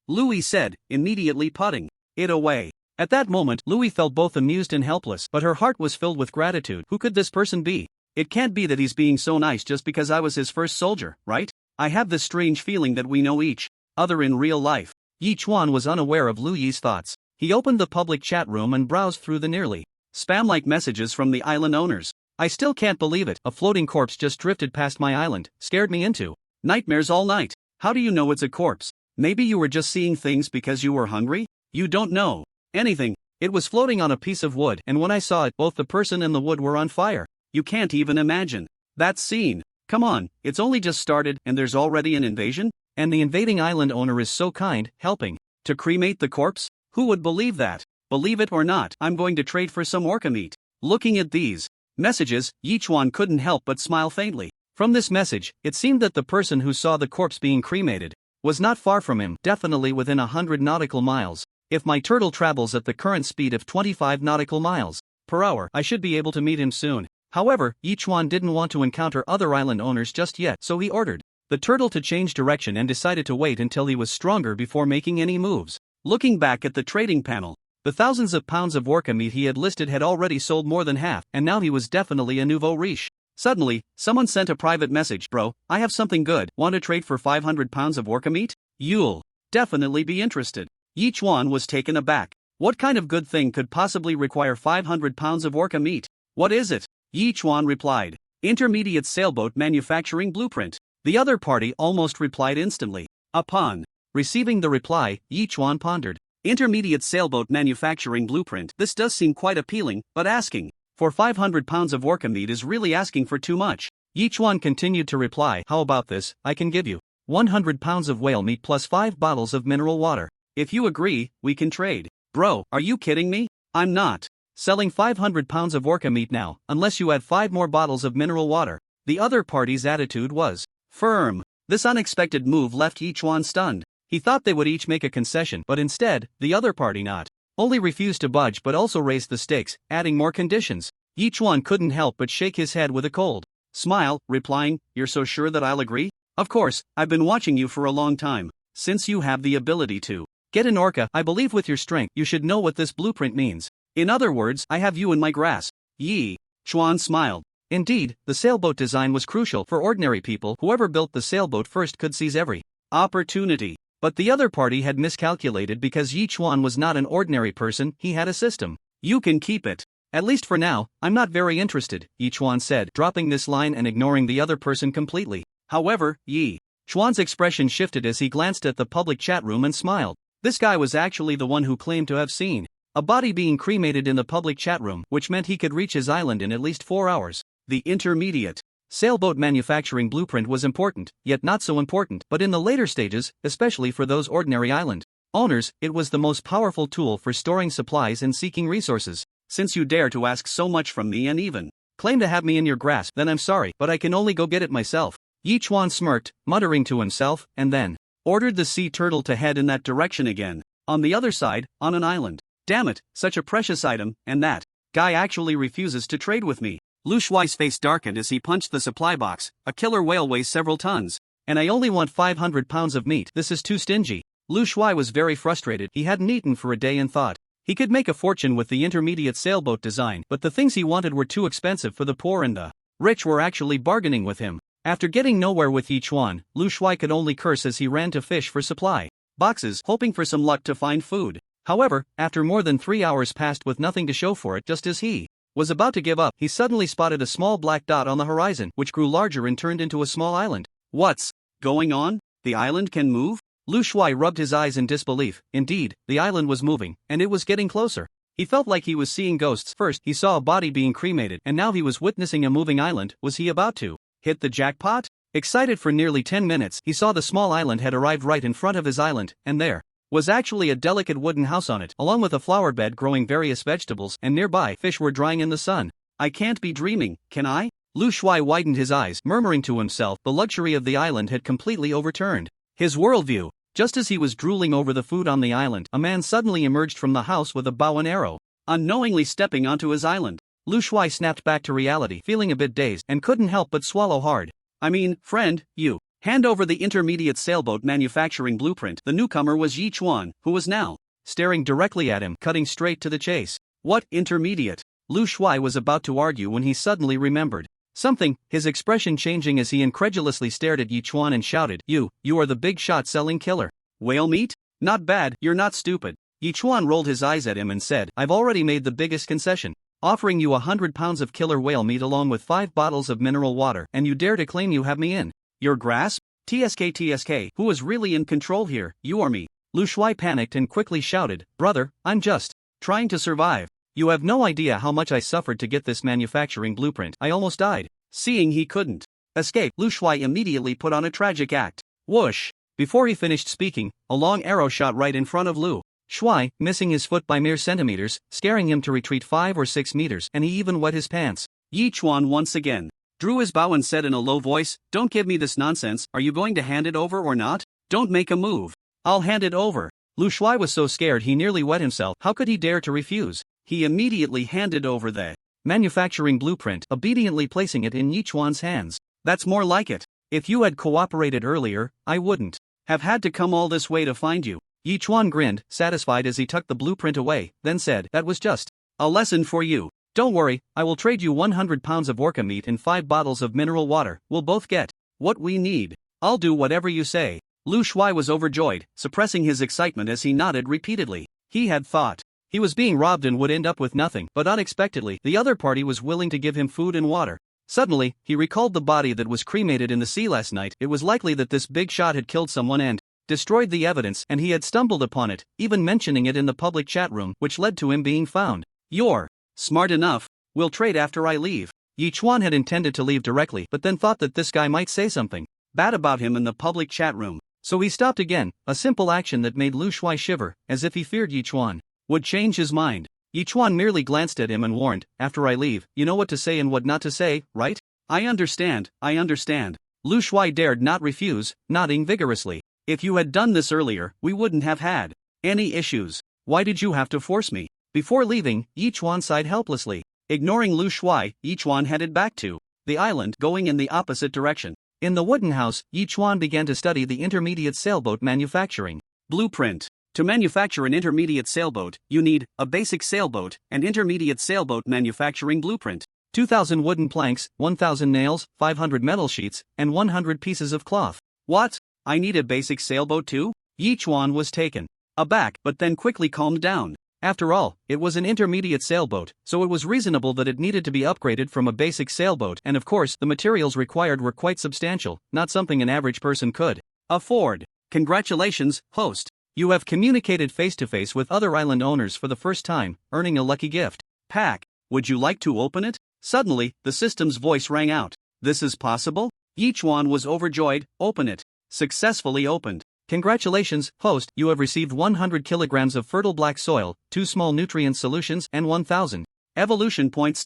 Speaker 1: Louis said, immediately putting it away. At that moment, Louis felt both amused and helpless, but her heart was filled with gratitude. Who could this person be? It can't be that he's being so nice just because I was his first soldier, right? I have this strange feeling that we know each other in real life. Yichuan was unaware of Louis's thoughts. He opened the public chat room and browsed through the nearly spam-like messages from the island owners. I still can't believe it. A floating corpse just drifted past my island, scared me into nightmares all night. How do you know it's a corpse? Maybe you were just seeing things because you were hungry? You don't know anything. It was floating on a piece of wood, and when I saw it, both the person and the wood were on fire. You can't even imagine that scene. Come on, it's only just started and there's already an invasion? And the invading island owner is so kind, helping to cremate the corpse? Who would believe that? Believe it or not, I'm going to trade for some orca meat. Looking at these messages, Yichuan couldn't help but smile faintly. From this message, it seemed that the person who saw the corpse being cremated was not far from him, definitely within 100 nautical miles. If my turtle travels at the current speed of 25 nautical miles per hour, I should be able to meet him soon. However, Yichuan didn't want to encounter other island owners just yet, so he ordered the turtle to change direction and decided to wait until he was stronger before making any moves. Looking back at the trading panel, the thousands of pounds of orca meat he had listed had already sold more than half, and now he was definitely a nouveau riche. Suddenly, someone sent a private message. Bro, I have something good. Want to trade for 500 pounds of orca meat? You'll definitely be interested. Yichuan was taken aback. What kind of good thing could possibly require 500 pounds of orca meat? What is it? Yichuan replied. Intermediate sailboat manufacturing blueprint. The other party almost replied instantly. Upon receiving the reply, Yichuan pondered. Intermediate sailboat manufacturing blueprint. This does seem quite appealing, but asking for 500 pounds of orca meat is really asking for too much. Yichuan continued to reply. How about this? I can give you 100 pounds of whale meat plus 5 bottles of mineral water. If you agree, we can trade. Bro, are you kidding me? I'm not selling 500 pounds of orca meat now, unless you add 5 more bottles of mineral water. The other party's attitude was firm. This unexpected move left Yichuan stunned. He thought they would each make a concession, but instead, the other party not only refused to budge but also raised the stakes, adding more conditions. Yichuan couldn't help but shake his head with a cold smile, replying, You're so sure that I'll agree? Of course, I've been watching you for a long time. Since you have the ability to get an orca, I believe with your strength you should know what this blueprint means. In other words, I have you in my grasp. Yichuan smiled. Indeed, the sailboat design was crucial for ordinary people. Whoever built the sailboat first could seize every opportunity. But the other party had miscalculated because Yichuan was not an ordinary person, he had a system. You can keep it. At least for now, I'm not very interested, Yichuan said, dropping this line and ignoring the other person completely. However, Yichuan's expression shifted as he glanced at the public chat room and smiled. This guy was actually the one who claimed to have seen a body being cremated in the public chat room, which meant he could reach his island in at least 4 hours. The intermediate sailboat manufacturing blueprint was important, yet not so important, but in the later stages, especially for those ordinary island owners, it was the most powerful tool for storing supplies and seeking resources. Since you dare to ask so much from me and even claim to have me in your grasp, then I'm sorry, but I can only go get it myself. Yichuan smirked, muttering to himself, and then ordered the sea turtle to head in that direction again. On the other side, on an island. Damn it, such a precious item, and that guy actually refuses to trade with me. Lu Shuai's face darkened as he punched the supply box. A killer whale weighs several tons, and I only want 500 pounds of meat. This is too stingy. Lu Shuai was very frustrated. He hadn't eaten for a day and thought he could make a fortune with the intermediate sailboat design, but the things he wanted were too expensive for the poor, and the rich were actually bargaining with him. After getting nowhere with Yichuan, Lu Shuai could only curse as he ran to fish for supply boxes, hoping for some luck to find food. However, after more than 3 hours passed with nothing to show for it, just as he was about to give up, he suddenly spotted a small black dot on the horizon, which grew larger and turned into a small island. What's going on? The island can move? Lu Shuai rubbed his eyes in disbelief. Indeed, the island was moving, and it was getting closer. He felt like he was seeing ghosts. First, he saw a body being cremated, and now he was witnessing a moving island. Was he about to hit the jackpot? Excited for nearly 10 minutes, he saw the small island had arrived right in front of his island, and there was actually a delicate wooden house on it, along with a flower bed growing various vegetables, and nearby fish were drying in the sun. I can't be dreaming, can I? Lu Shuai widened his eyes, murmuring to himself. The luxury of the island had completely overturned his worldview. Just as he was drooling over the food on the island, a man suddenly emerged from the house with a bow and arrow, unknowingly stepping onto his island. Lu Shuai snapped back to reality, feeling a bit dazed, and couldn't help but swallow hard. I mean, friend, you hand over the intermediate sailboat manufacturing blueprint. The newcomer was Yichuan, who was now staring directly at him, cutting straight to the chase. What intermediate? Lu Shuai was about to argue when he suddenly remembered something, his expression changing as he incredulously stared at Yichuan and shouted, You are the big shot selling killer. Whale meat? Not bad, you're not stupid. Yichuan rolled his eyes at him and said, I've already made the biggest concession. offering you 100 pounds of killer whale meat along with 5 bottles of mineral water, and you dare to claim you have me in your grasp? TSK, who was really in control here, you or me? Lu Shuai panicked and quickly shouted, "Brother, I'm just trying to survive. You have no idea how much I suffered to get this manufacturing blueprint. I almost died." Seeing he couldn't escape, Lu Shuai immediately put on a tragic act. Whoosh! Before he finished speaking, a long arrow shot right in front of Lu Shuai, missing his foot by mere centimeters, scaring him to retreat 5 or 6 meters, and he even wet his pants. Yi Chuan once again drew his bow and said in a low voice, "Don't give me this nonsense. Are you going to hand it over or not? Don't make a move." "I'll hand it over." Lu Shuai was so scared he nearly wet himself. How could he dare to refuse? He immediately handed over the manufacturing blueprint, obediently placing it in Yi Chuan's hands. "That's more like it. If you had cooperated earlier, I wouldn't have had to come all this way to find you." Yi Chuan grinned, satisfied as he tucked the blueprint away, then said, "That was just a lesson for you. Don't worry, I will trade you 100 pounds of orca meat and 5 bottles of mineral water. We'll both get what we need. I'll do whatever you say." Lu Shuai was overjoyed, suppressing his excitement as he nodded repeatedly. He had thought he was being robbed and would end up with nothing, but unexpectedly, the other party was willing to give him food and water. Suddenly, he recalled the body that was cremated in the sea last night. It was likely that this big shot had killed someone and destroyed the evidence, and he had stumbled upon it, even mentioning it in the public chat room, which led to him being found. "You're smart enough. We'll trade after I leave." Yi Chuan had intended to leave directly, but then thought that this guy might say something bad about him in the public chat room. So he stopped again, a simple action that made Lu Shuai shiver, as if he feared Yi Chuan would change his mind. Yi Chuan merely glanced at him and warned, "After I leave, you know what to say and what not to say, right?" I understand. Lu Shuai dared not refuse, nodding vigorously. "If you had done this earlier, we wouldn't have had any issues. Why did you have to force me?" Before leaving, Yi Chuan sighed helplessly. Ignoring Lu Shuai, Yi Chuan headed back to the island, going in the opposite direction. In the wooden house, Yi Chuan began to study the intermediate sailboat manufacturing blueprint. To manufacture an intermediate sailboat, you need a basic sailboat, an intermediate sailboat manufacturing blueprint, 2,000 wooden planks, 1,000 nails, 500 metal sheets, and 100 pieces of cloth. What? I need a basic sailboat too? Yi Chuan was taken aback, but then quickly calmed down. After all, it was an intermediate sailboat, so it was reasonable that it needed to be upgraded from a basic sailboat, and of course, the materials required were quite substantial, not something an average person could afford. Congratulations, host. You have communicated face-to-face with other island owners for the first time, earning a lucky gift pack. Would you like to open it? Suddenly, the system's voice rang out. This is possible? Yi Chuan was overjoyed. Open it. Successfully opened. Congratulations, host, you have received 100 kilograms of fertile black soil, 2 small nutrient solutions, and 1,000 evolution points.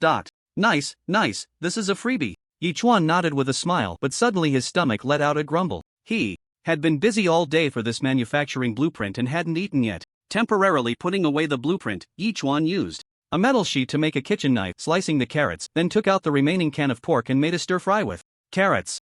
Speaker 1: Nice, this is a freebie. Yi Chuan nodded with a smile, but suddenly his stomach let out a grumble. He had been busy all day for this manufacturing blueprint and hadn't eaten yet. Temporarily putting away the blueprint, Yi Chuan used a metal sheet to make a kitchen knife, slicing the carrots, then took out the remaining can of pork and made a stir-fry with carrots.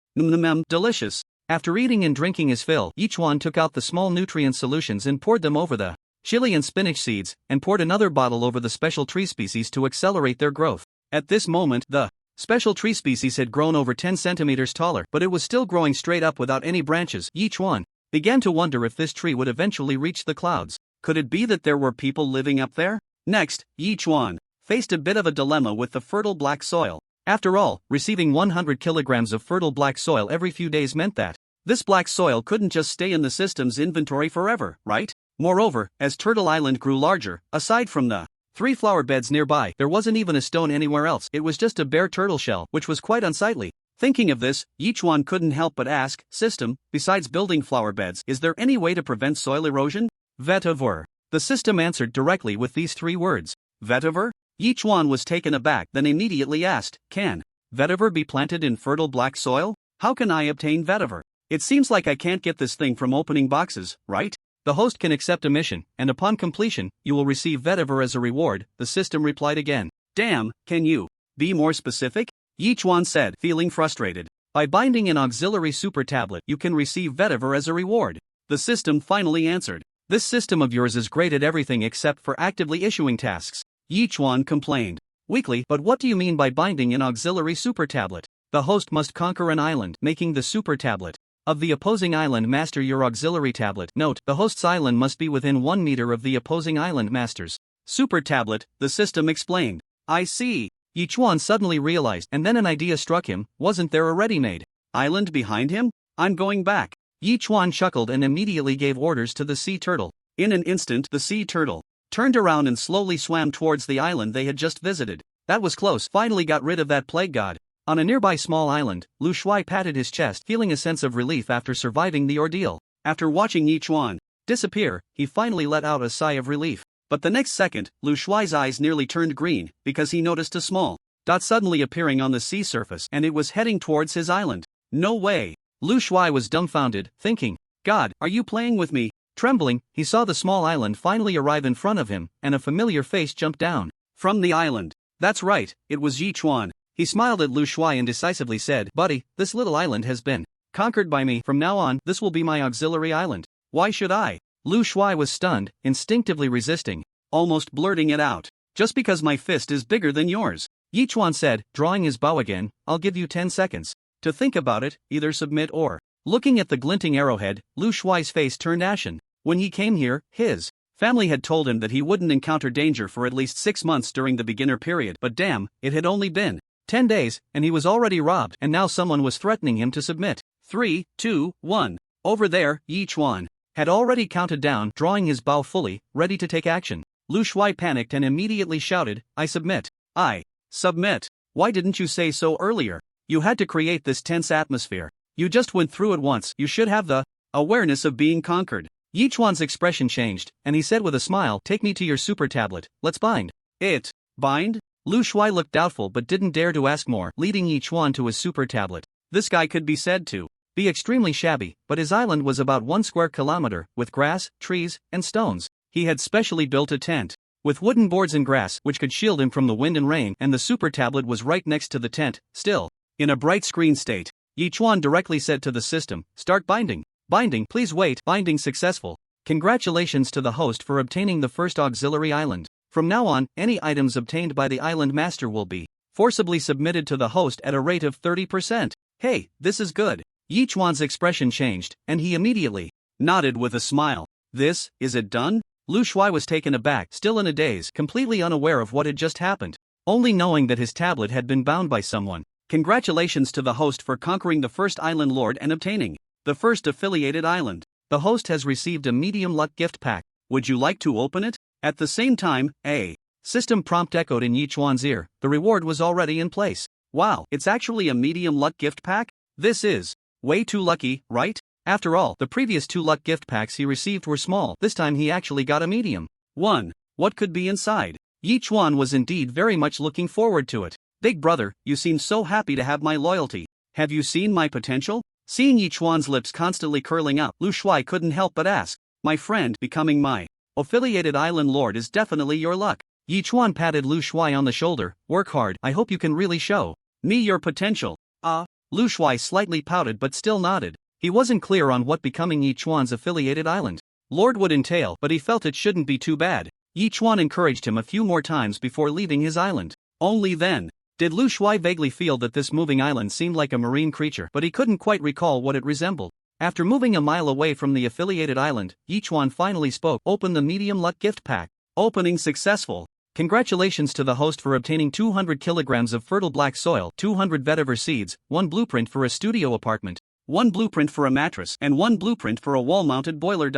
Speaker 1: Delicious. After eating and drinking his fill, Yi Chuan took out the small nutrient solutions and poured them over the chili and spinach seeds, and poured another bottle over the special tree species to accelerate their growth. At this moment, the special tree species had grown over 10 centimeters taller, but it was still growing straight up without any branches. Yi Chuan began to wonder if this tree would eventually reach the clouds. Could it be that there were people living up there? Next, Yi Chuan faced a bit of a dilemma with the fertile black soil. After all, receiving 100 kilograms of fertile black soil every few days meant that this black soil couldn't just stay in the system's inventory forever, right? Moreover, as Turtle Island grew larger, aside from the 3 flower beds nearby, there wasn't even a stone anywhere else. It was just a bare turtle shell, which was quite unsightly. Thinking of this, Yi Chuan couldn't help but ask, "System, besides building flower beds, is there any way to prevent soil erosion?" Vetiver. The system answered directly with these 3 words. Vetiver? Yi Chuan was taken aback, then immediately asked, "Can vetiver be planted in fertile black soil? How can I obtain vetiver? It seems like I can't get this thing from opening boxes, right?" The host can accept a mission, and upon completion, you will receive vetiver as a reward, the system replied again. Damn, can you be more specific? Yi Chuan said, feeling frustrated. By binding an auxiliary super tablet, you can receive vetiver as a reward. The system finally answered. This system of yours is great at everything except for actively issuing tasks. Yi Chuan complained weakly, but what do you mean by binding an auxiliary super tablet? The host must conquer an island, making the super tablet of the opposing island master your auxiliary tablet. Note, the host's island must be within 1 meter of the opposing island master's super tablet, the system explained.
Speaker 2: I see.
Speaker 1: Yi Chuan suddenly realized, and then an idea struck him. Wasn't there a ready-made
Speaker 2: island behind him? I'm going back.
Speaker 1: Yi Chuan chuckled and immediately gave orders to the sea turtle.
Speaker 2: In an instant, the sea turtle turned around and slowly swam towards the island they had just visited.
Speaker 1: That was close. Finally got rid of that plague god. On a nearby small island, Lu Shuai patted his chest, feeling a sense of relief after surviving the ordeal.
Speaker 2: After watching Yi Chuan
Speaker 1: disappear, he finally let out a sigh of relief.
Speaker 2: But the next second, Lu Shuai's eyes nearly turned green because he noticed a small dot suddenly appearing on the sea surface, and it was heading towards his island. No way!
Speaker 1: Lu Shuai was dumbfounded, thinking, God, are you playing with me? Trembling, he saw the small island finally arrive in front of him, and a familiar face jumped down
Speaker 2: from the island. That's right, it was Yi Chuan.
Speaker 1: He smiled at Lu Shuai and decisively said, Buddy, this little island has been conquered by me. From now on, this will be my auxiliary island.
Speaker 2: Why should I?
Speaker 1: Lu Shuai was stunned, instinctively resisting,
Speaker 2: almost blurting it out. Just because my fist is bigger than yours.
Speaker 1: Yi Chuan said, drawing his bow again, I'll give you 10 seconds to think about it, either submit or. Looking at the glinting arrowhead, Lu Shuai's face turned ashen. When he came here, his family had told him that he wouldn't encounter danger for at least 6 months during the beginner period, but damn, it had only been 10 days, and he was already robbed, and now someone was threatening him to submit.
Speaker 2: 3, 2, 1. Over there, Yi Chuan
Speaker 1: had already counted down, drawing his bow fully, ready to take action. Lu Shuai panicked and immediately shouted, I submit.
Speaker 2: I submit. Why didn't you say so earlier?
Speaker 1: You had to create this tense atmosphere.
Speaker 2: You just went through it once. You should have the awareness of being conquered.
Speaker 1: Yi Chuan's expression changed, and he said with a smile, Take me to your super tablet, let's bind
Speaker 2: it. Bind?
Speaker 1: Lu Shuai looked doubtful but didn't dare to ask more, leading Yi Chuan to his super tablet.
Speaker 2: This guy could be said to
Speaker 1: be extremely shabby, but his island was about 1 square kilometer, with grass, trees, and stones.
Speaker 2: He had specially built a tent
Speaker 1: with wooden boards and grass which could shield him from the wind and rain, and the super tablet was right next to the tent, still
Speaker 2: in a bright screen state.
Speaker 1: Yi Chuan directly said to the system, Start binding. Binding, please wait. Binding successful. Congratulations to the host for obtaining the first auxiliary island. From now on, any items obtained by the island master will be forcibly submitted to the host at a rate of 30%.
Speaker 2: Hey, this is good.
Speaker 1: Yi Chuan's expression changed, and he immediately
Speaker 2: nodded with a smile. This, is it done?
Speaker 1: Lu Shuai was taken aback, still in a daze, completely unaware of what had just happened, only knowing that his tablet had been bound by someone.
Speaker 2: Congratulations to the host for conquering the first island lord and obtaining the first affiliated island.
Speaker 1: The host has received a medium luck gift pack.
Speaker 2: Would you like to open it? At the same time, a
Speaker 1: system prompt echoed in Yi Chuan's ear. The reward was already in place.
Speaker 2: Wow, it's actually a medium luck gift pack? This is way too lucky, right?
Speaker 1: After all, the previous 2 luck gift packs he received were small. This time he actually got a medium
Speaker 2: one. What could be inside?
Speaker 1: Yi Chuan was indeed very much looking forward to it.
Speaker 2: Big brother, you seem so happy to have my loyalty. Have you seen my potential? Seeing Yi Chuan's lips constantly curling up, Lu Shuai couldn't help but ask, my friend, becoming my affiliated island lord is definitely your luck.
Speaker 1: Yi Chuan patted Lu Shuai on the shoulder. Work hard. I hope you can really show
Speaker 2: me your potential.
Speaker 1: Lu Shuai slightly pouted but still nodded. He wasn't clear on what becoming Yi Chuan's affiliated island lord would entail, but he felt it shouldn't be too bad. Yi Chuan encouraged him a few more times before leaving his island.
Speaker 2: Only then
Speaker 1: did Lu Shuai vaguely feel that this moving island seemed like a marine creature, but he couldn't quite recall what it resembled. After moving a mile away from the affiliated island, Yi Chuan finally spoke. Open the medium luck gift pack.
Speaker 2: Opening successful.
Speaker 1: Congratulations to the host for obtaining 200 kilograms of fertile black soil, 200 vetiver seeds, 1 blueprint for a studio apartment,
Speaker 2: 1 blueprint for a mattress, and 1 blueprint for a wall-mounted boiler.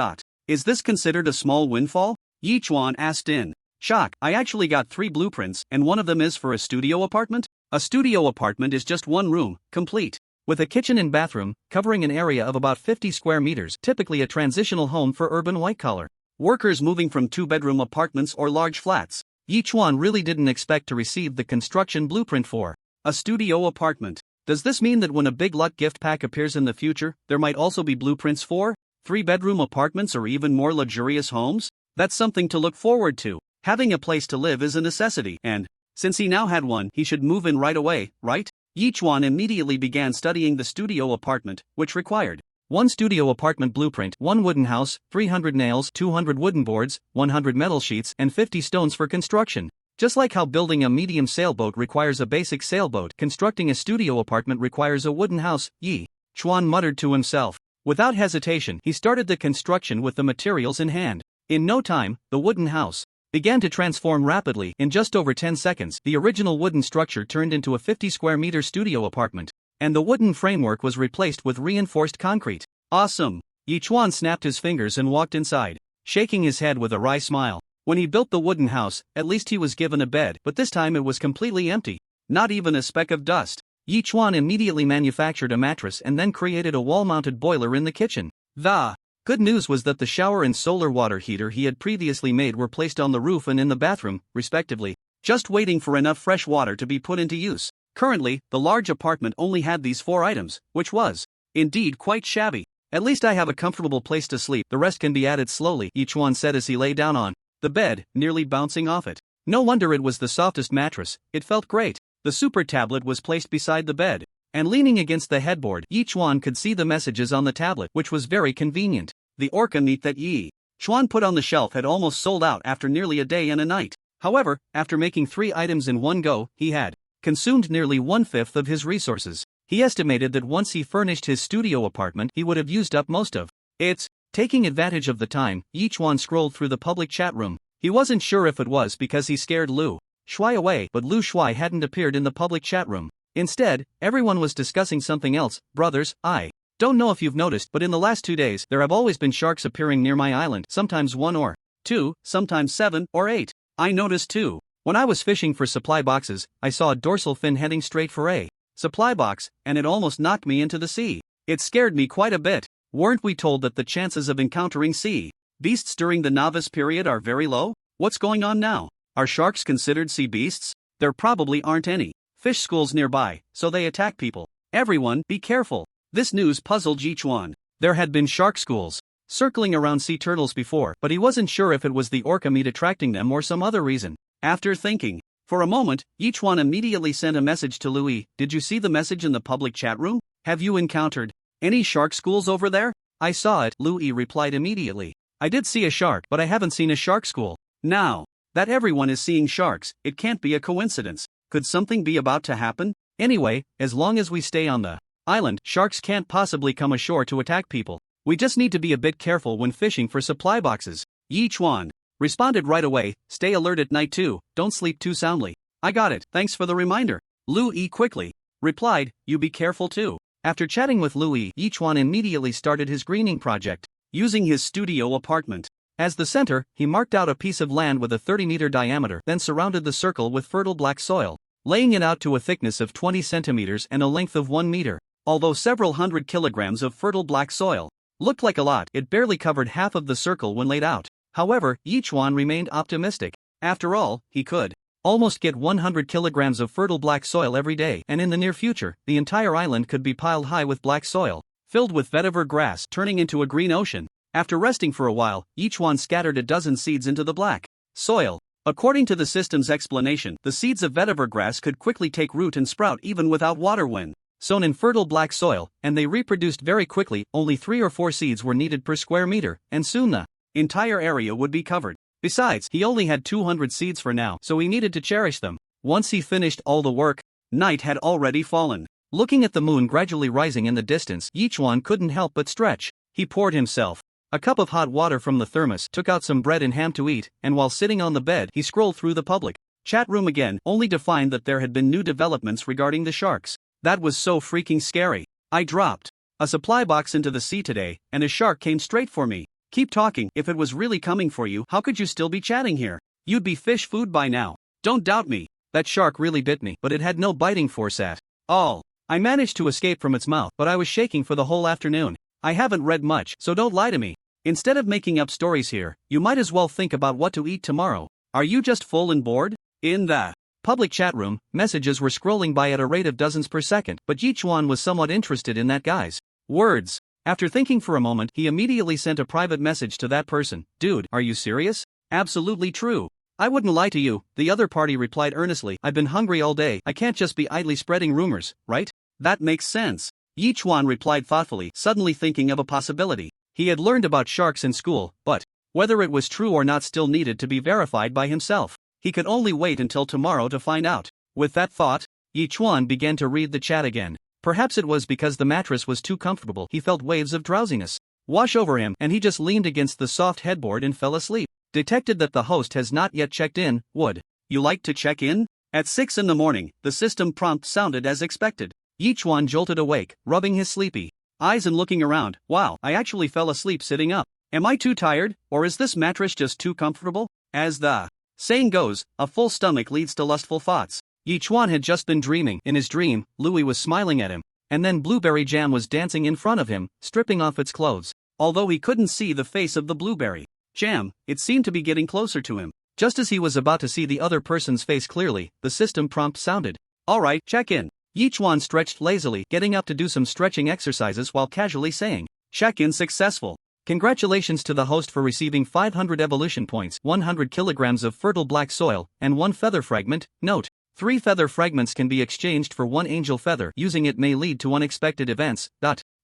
Speaker 2: Is this considered a small windfall? Yi Chuan asked in shock. I actually got 3 blueprints, and one of them is for a studio apartment? A studio apartment is just 1 room, complete
Speaker 1: with a kitchen and bathroom, covering an area of about 50 square meters, typically a transitional home for urban white-collar
Speaker 2: workers moving from 2-bedroom apartments or large flats.
Speaker 1: Yi Chuan really didn't expect to receive the construction blueprint for
Speaker 2: a studio apartment. Does this mean that when a big luck gift pack appears in the future, there might also be blueprints for 3-bedroom apartments or even more luxurious homes? That's something to look forward to. Having a place to live is a necessity, and since he now had one, he should move in right away, right? Yi Chuan immediately began studying the studio apartment, which required
Speaker 1: 1 studio apartment blueprint, 1 wooden house, 300 nails, 200 wooden boards, 100 metal sheets, and 50 stones for construction. Just like how building a medium sailboat requires a basic sailboat, constructing a studio apartment requires a wooden house, Yi Chuan muttered to himself. Without hesitation, he started the construction with the materials in hand. In no time, the wooden house
Speaker 2: began to transform rapidly. In just over 10 seconds, the original wooden structure turned into a 50 square meter studio apartment, and the wooden framework was replaced with reinforced concrete. Awesome! Yichuan snapped his fingers and walked inside, shaking his head with a wry smile. When he built the wooden house, at least he was given a bed, but this time it was completely empty. Not even a speck of dust. Yichuan immediately manufactured a mattress and then created a wall-mounted boiler in the kitchen. The good news was that the shower and solar water heater he had previously made were placed on the roof and in the bathroom, respectively, just waiting for enough fresh water to be put into use. Currently, the large apartment only had these 4 items, which was, indeed, quite shabby. At least I have a comfortable place to sleep, the rest can be added slowly, Yichuan said as he lay down on the bed, nearly bouncing off it. No wonder it was the softest mattress, it felt great. The super tablet was placed beside the bed, and leaning against the headboard, Yichuan could see the messages on the tablet, which was very convenient. The orca meat that Yichuan put on the shelf had almost sold out after nearly a day and a night. However, after making 3 items in one go, he had consumed nearly 1/5 of his resources. He estimated that once he furnished his studio apartment, he would have used up most of it. Taking advantage of the time, Yichuan scrolled through the public chat room. He wasn't sure if it was because he scared Lu Shuai away, but Lu Shuai hadn't appeared in the public chat room. Instead, everyone was discussing something else. Brothers, I don't know if you've noticed, but in the last 2 days, there have always been sharks appearing near my island, sometimes 1 or 2, sometimes 7 or 8. I noticed too. When I was fishing for supply boxes, I saw a dorsal fin heading straight for a supply box, and it almost knocked me into the sea. It scared me quite a bit. Weren't we told that the chances of encountering sea beasts during the novice period are very low? What's going on now? Are sharks considered sea beasts? There probably aren't any fish schools nearby, so they attack people. Everyone, be careful. This news puzzled Yichuan. There had been shark schools circling around sea turtles before, but he wasn't sure if it was the orca meat attracting them or some other reason. After thinking for a moment, Yichuan immediately sent a message to Louis. Did you see the message in the public chat room? Have you encountered any shark schools over there? I saw it, Louis replied immediately. I did see a shark, but I haven't seen a shark school. Now that everyone is seeing sharks, it can't be a coincidence. Could something be about to happen? Anyway, as long as we stay on the island, sharks can't possibly come ashore to attack people. We just need to be a bit careful when fishing for supply boxes. Yichuan responded right away. Stay alert at night too, don't sleep too soundly. I got it, thanks for the reminder. Louis quickly replied, you be careful too. After chatting with Louis, Yichuan immediately started his greening project, using his studio apartment as the center. He marked out a piece of land with a 30-meter diameter, then surrounded the circle with fertile black soil, laying it out to a thickness of 20 centimeters and a length of 1 meter. Although several hundred kilograms of fertile black soil looked like a lot, it barely covered half of the circle when laid out. However, Yichuan remained optimistic. After all, he could almost get 100 kilograms of fertile black soil every day, and in the near future, the entire island could be piled high with black soil, filled with vetiver grass, turning into a green ocean. After resting for a while, Yichuan scattered a dozen seeds into the black soil. According to the system's explanation, the seeds of vetiver grass could quickly take root and sprout even without water when sown in fertile black soil, and they reproduced very quickly. Only 3 or 4 seeds were needed per square meter, and soon the entire area would be covered. Besides, he only had 200 seeds for now, so he needed to cherish them. Once he finished all the work, night had already fallen. Looking at the moon gradually rising in the distance, Yichuan couldn't help but stretch. He poured himself a cup of hot water from the thermos, took out some bread and ham to eat, and while sitting on the bed, he scrolled through the public chat room again, only to find that there had been new developments regarding the sharks. That was so freaking scary. I dropped a supply box into the sea today, and a shark came straight for me. Keep talking. If it was really coming for you, how could you still be chatting here? You'd be fish food by now. Don't doubt me. That shark really bit me, but it had no biting force at all. I managed to escape from its mouth, but I was shaking for the whole afternoon. I haven't read much, so don't lie to me. Instead of making up stories here, you might as well think about what to eat tomorrow. Are you just full and bored? In the public chat room, messages were scrolling by at a rate of dozens per second, but Yichuan was somewhat interested in that guy's words. After thinking for a moment, he immediately sent a private message to that person. Dude, are you serious? Absolutely true. I wouldn't lie to you, the other party replied earnestly. I've been hungry all day, I can't just be idly spreading rumors, right? That makes sense. Yichuan replied thoughtfully, suddenly thinking of a possibility. He had learned about sharks in school, but whether it was true or not still needed to be verified by himself. He could only wait until tomorrow to find out. With that thought, Yichuan began to read the chat again. Perhaps it was because the mattress was too comfortable, he felt waves of drowsiness wash over him, and he just leaned against the soft headboard and fell asleep. detected that the host has not yet checked in. Would you like to check in? At 6 in the morning, the system prompt sounded as expected. Yichuan jolted awake, rubbing his sleepy eyes and looking around. Wow, I actually fell asleep sitting up. Am I too tired, or is this mattress just too comfortable? As the saying goes, a full stomach leads to lustful thoughts. Yichuan had just been dreaming. In his dream, Louis was smiling at him, and then Blueberry Jam was dancing in front of him, stripping off its clothes. Although he couldn't see the face of the Blueberry Jam, it seemed to be getting closer to him. Just as he was about to see the other person's face clearly, the system prompt sounded. Alright, check in. Yichuan stretched lazily, getting up to do some stretching exercises while casually saying, check-in successful. Congratulations to the host for receiving 500 evolution points, 100 kilograms of fertile black soil, and 1 feather fragment. Note: 3 feather fragments can be exchanged for 1 angel feather. Using it may lead to unexpected events.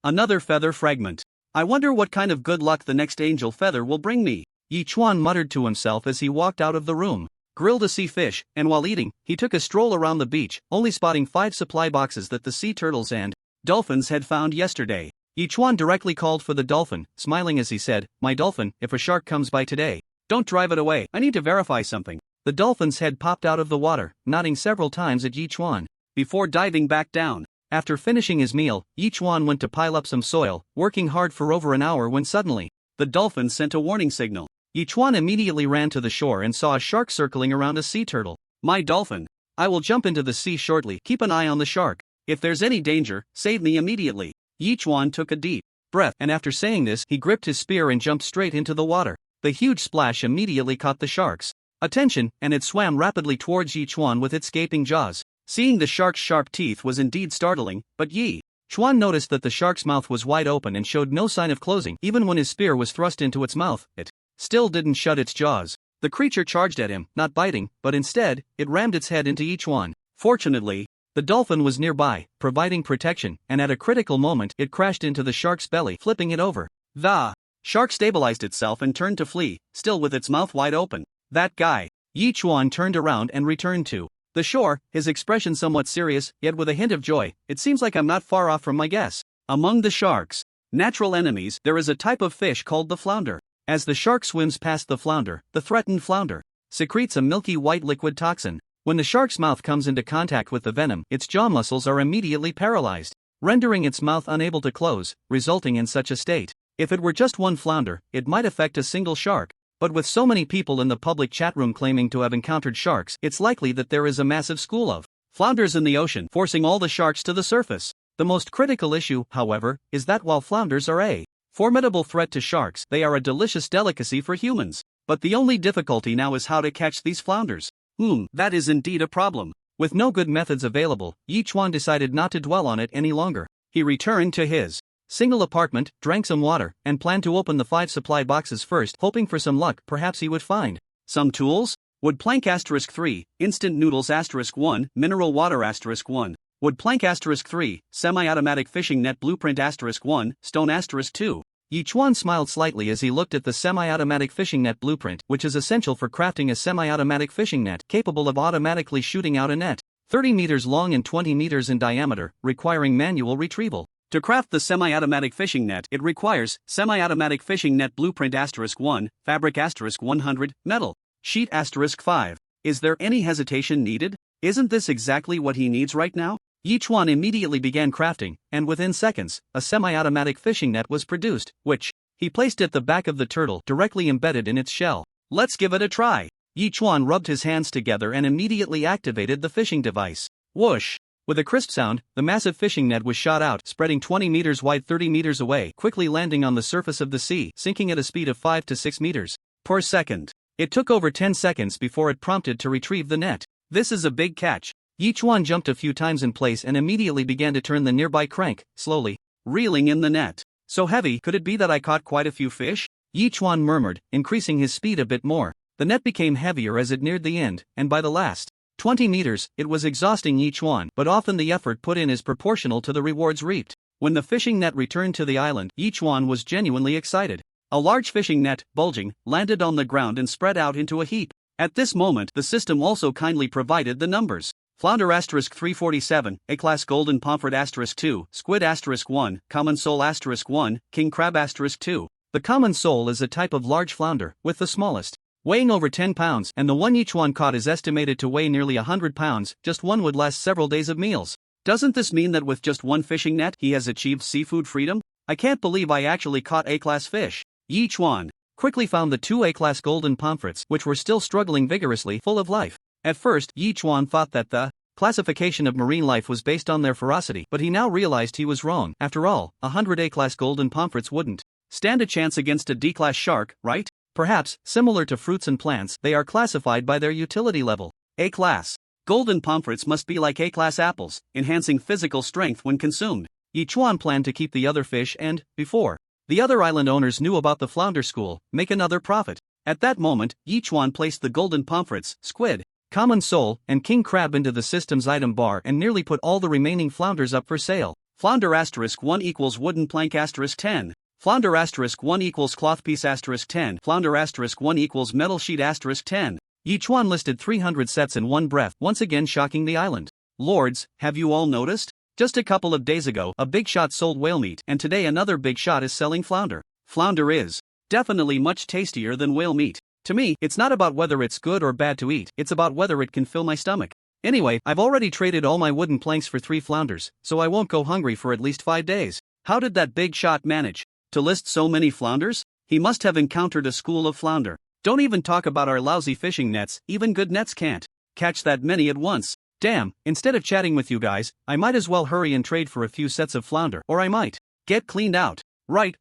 Speaker 2: Another feather fragment. I wonder what kind of good luck the next angel feather will bring me. Yichuan muttered to himself as he walked out of the room. Grilled a sea fish, and while eating, he took a stroll around the beach, only spotting 5 supply boxes that the sea turtles and dolphins had found yesterday. Yichuan directly called for the dolphin, smiling as he said, My dolphin, if a shark comes by today, don't drive it away, I need to verify something. The dolphin's head popped out of the water, nodding several times at Yichuan, before diving back down. After finishing his meal, Yichuan went to pile up some soil, working hard for over an hour when suddenly, the dolphin sent a warning signal. Yichuan immediately ran to the shore and saw a shark circling around a sea turtle. My dolphin. I will jump into the sea shortly, keep an eye on the shark. If there's any danger, save me immediately. Yichuan took a deep breath, and after saying this, he gripped his spear and jumped straight into the water. The huge splash immediately caught the shark's attention, and it swam rapidly towards Yichuan with its gaping jaws. Seeing the shark's sharp teeth was indeed startling, but Yichuan noticed that the shark's mouth was wide open and showed no sign of closing. Even when his spear was thrust into its mouth, it still didn't shut its jaws. The creature charged at him, not biting, but instead, it rammed its head into Yichuan. Fortunately, the dolphin was nearby, providing protection, and at a critical moment, it crashed into the shark's belly, flipping it over. The shark stabilized itself and turned to flee, still with its mouth wide open. That guy. Yichuan turned around and returned to the shore, his expression somewhat serious, yet with a hint of joy. It seems like I'm not far off from my guess. Among the shark's natural enemies, there is a type of fish called the flounder. As the shark swims past the threatened flounder secretes a milky white liquid toxin. When the shark's mouth comes into contact with the venom, its jaw muscles are immediately paralyzed, rendering its mouth unable to close, resulting in such a state. If it were just one flounder, it might affect a single shark. But with so many people in the public chat room claiming to have encountered sharks, it's likely that there is a massive school of flounders in the ocean, forcing all the sharks to the surface. The most critical issue, however, is that while flounders are a formidable threat to sharks, they are a delicious delicacy for humans. But the only difficulty now is how to catch these flounders. That is indeed a problem. With no good methods available, Yichuan decided not to dwell on it any longer. He returned to his single apartment, drank some water, and planned to open the 5 supply boxes first, hoping for some luck. Perhaps he would find some tools. Wood plank *3, instant noodles *1, mineral water *1. Wood plank *3, semi-automatic fishing net blueprint *1, stone *2. Yichuan smiled slightly as he looked at the semi-automatic fishing net blueprint, which is essential for crafting a semi-automatic fishing net capable of automatically shooting out a net 30 meters long and 20 meters in diameter, requiring manual retrieval. To craft the semi-automatic fishing net, it requires semi-automatic fishing net blueprint *1, fabric *100, metal sheet *5. Is there any hesitation needed? Isn't this exactly what he needs right now? Yichuan immediately began crafting, and within seconds, a semi-automatic fishing net was produced, which he placed at the back of the turtle, directly embedded in its shell. Let's give it a try. Yichuan rubbed his hands together and immediately activated the fishing device. Whoosh! With a crisp sound, the massive fishing net was shot out, spreading 20 meters wide 30 meters away, quickly landing on the surface of the sea, sinking at a speed of 5 to 6 meters per second. It took over 10 seconds before it prompted to retrieve the net. This is a big catch. Yichuan jumped a few times in place and immediately began to turn the nearby crank, slowly reeling in the net. So heavy, could it be that I caught quite a few fish? Yichuan murmured, increasing his speed a bit more. The net became heavier as it neared the end, and by the last 20 meters, it was exhausting Yichuan, but often the effort put in is proportional to the rewards reaped. When the fishing net returned to the island, Yichuan was genuinely excited. A large fishing net, bulging, landed on the ground and spread out into a heap. At this moment, the system also kindly provided the numbers. Flounder *347, A-class golden pomfret *2, squid *1, common sole *1, king crab *2. The common sole is a type of large flounder, with the smallest weighing over 10 pounds, and the one Yichuan caught is estimated to weigh nearly 100 pounds. Just one would last several days of meals. Doesn't this mean that with just one fishing net he has achieved seafood freedom? I can't believe I actually caught A-class fish. Yichuan quickly found the two A-class golden pomfrets, which were still struggling vigorously, full of life. At first, Yichuan thought that the classification of marine life was based on their ferocity, but he now realized he was wrong. After all, 100 A-class golden pomfrets wouldn't stand a chance against a D-class shark, right? Perhaps, similar to fruits and plants, they are classified by their utility level. A-class golden pomfrets must be like A-class apples, enhancing physical strength when consumed. Yichuan planned to keep the other fish and, before the other island owners knew about the flounder school, make another profit. At that moment, Yichuan placed the golden pomfrets, squid, common sole, and king crab into the system's item bar and nearly put all the remaining flounders up for sale. Flounder *1 equals wooden plank *10. Flounder *1 equals cloth piece *10. Flounder *1 equals metal sheet *10. Yichuan listed 300 sets in one breath, once again shocking the island lords. Have you all noticed? Just a couple of days ago, a big shot sold whale meat, and today another big shot is selling flounder. Flounder is definitely much tastier than whale meat. To me, it's not about whether it's good or bad to eat, it's about whether it can fill my stomach. Anyway, I've already traded all my wooden planks for 3 flounders, so I won't go hungry for at least 5 days. How did that big shot manage to list so many flounders? He must have encountered a school of flounder. Don't even talk about our lousy fishing nets, even good nets can't catch that many at once. Damn, instead of chatting with you guys, I might as well hurry and trade for a few sets of flounder, or I might get cleaned out. Right,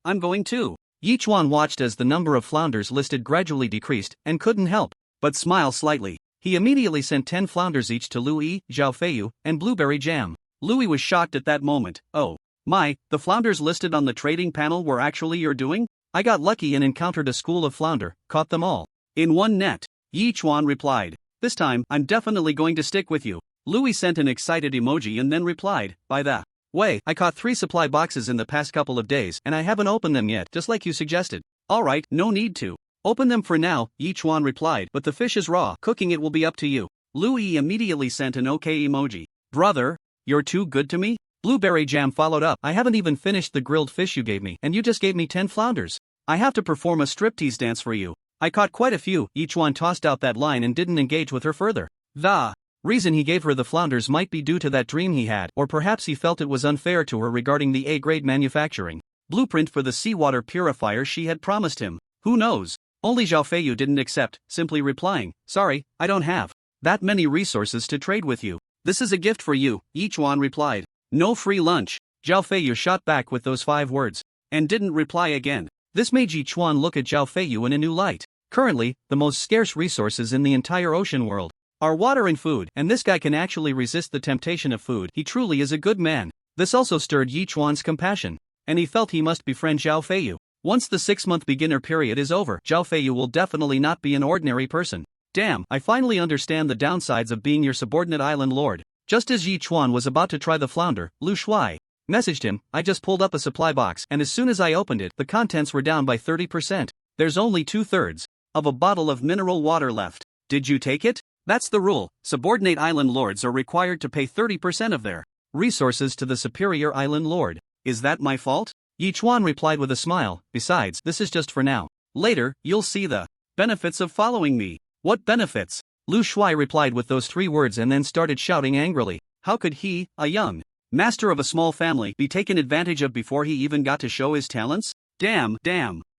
Speaker 2: I'm going too. Yichuan watched as the number of flounders listed gradually decreased, and couldn't help but smile slightly. He immediately sent 10 flounders each to Louis, Zhao Feiyu, and Blueberry Jam. Louis was shocked at that moment. Oh my, the flounders listed on the trading panel were actually your doing? I got lucky and encountered a school of flounder, caught them all in one net. Yichuan replied. This time, I'm definitely going to stick with you. Louis sent an excited emoji and then replied, by the way, I caught 3 supply boxes in the past couple of days and I haven't opened them yet, just like you suggested. Alright, no need to open them for now, Yichuan replied, but the fish is raw, cooking it will be up to you. Louis immediately sent an okay emoji. Brother, you're too good to me? Blueberry Jam followed up, I haven't even finished the grilled fish you gave me, and you just gave me 10 flounders. I have to perform a striptease dance for you. I caught quite a few. Yichuan tossed out that line and didn't engage with her further. The reason he gave her the flounders might be due to that dream he had, or perhaps he felt it was unfair to her regarding the A-grade manufacturing blueprint for the seawater purifier she had promised him. Who knows? Only Zhao Feiyu didn't accept, simply replying, sorry, I don't have that many resources to trade with you. This is a gift for you, Yichuan replied. No free lunch. Zhao Feiyu shot back with those 5 words, and didn't reply again. This made Yichuan look at Zhao Feiyu in a new light. Currently, the most scarce resources in the entire ocean world are water and food, and this guy can actually resist the temptation of food. He truly is a good man. This also stirred Yichuan's compassion, and he felt he must befriend Zhao Feiyu. Once the 6-month beginner period is over, Zhao Feiyu will definitely not be an ordinary person. Damn, I finally understand the downsides of being your subordinate island lord. Just as Yichuan was about to try the flounder, Lu Shuai messaged him, I just pulled up a supply box, and as soon as I opened it, the contents were down by 30%. There's only 2/3 of a bottle of mineral water left. Did you take it? That's the rule. Subordinate island lords are required to pay 30% of their resources to the superior island lord. Is that my fault? Yichuan replied with a smile, besides, this is just for now. Later, you'll see the benefits of following me. What benefits? Lu Shuai replied with those 3 words and then started shouting angrily. How could he, a young master of a small family, be taken advantage of before he even got to show his talents? Damn,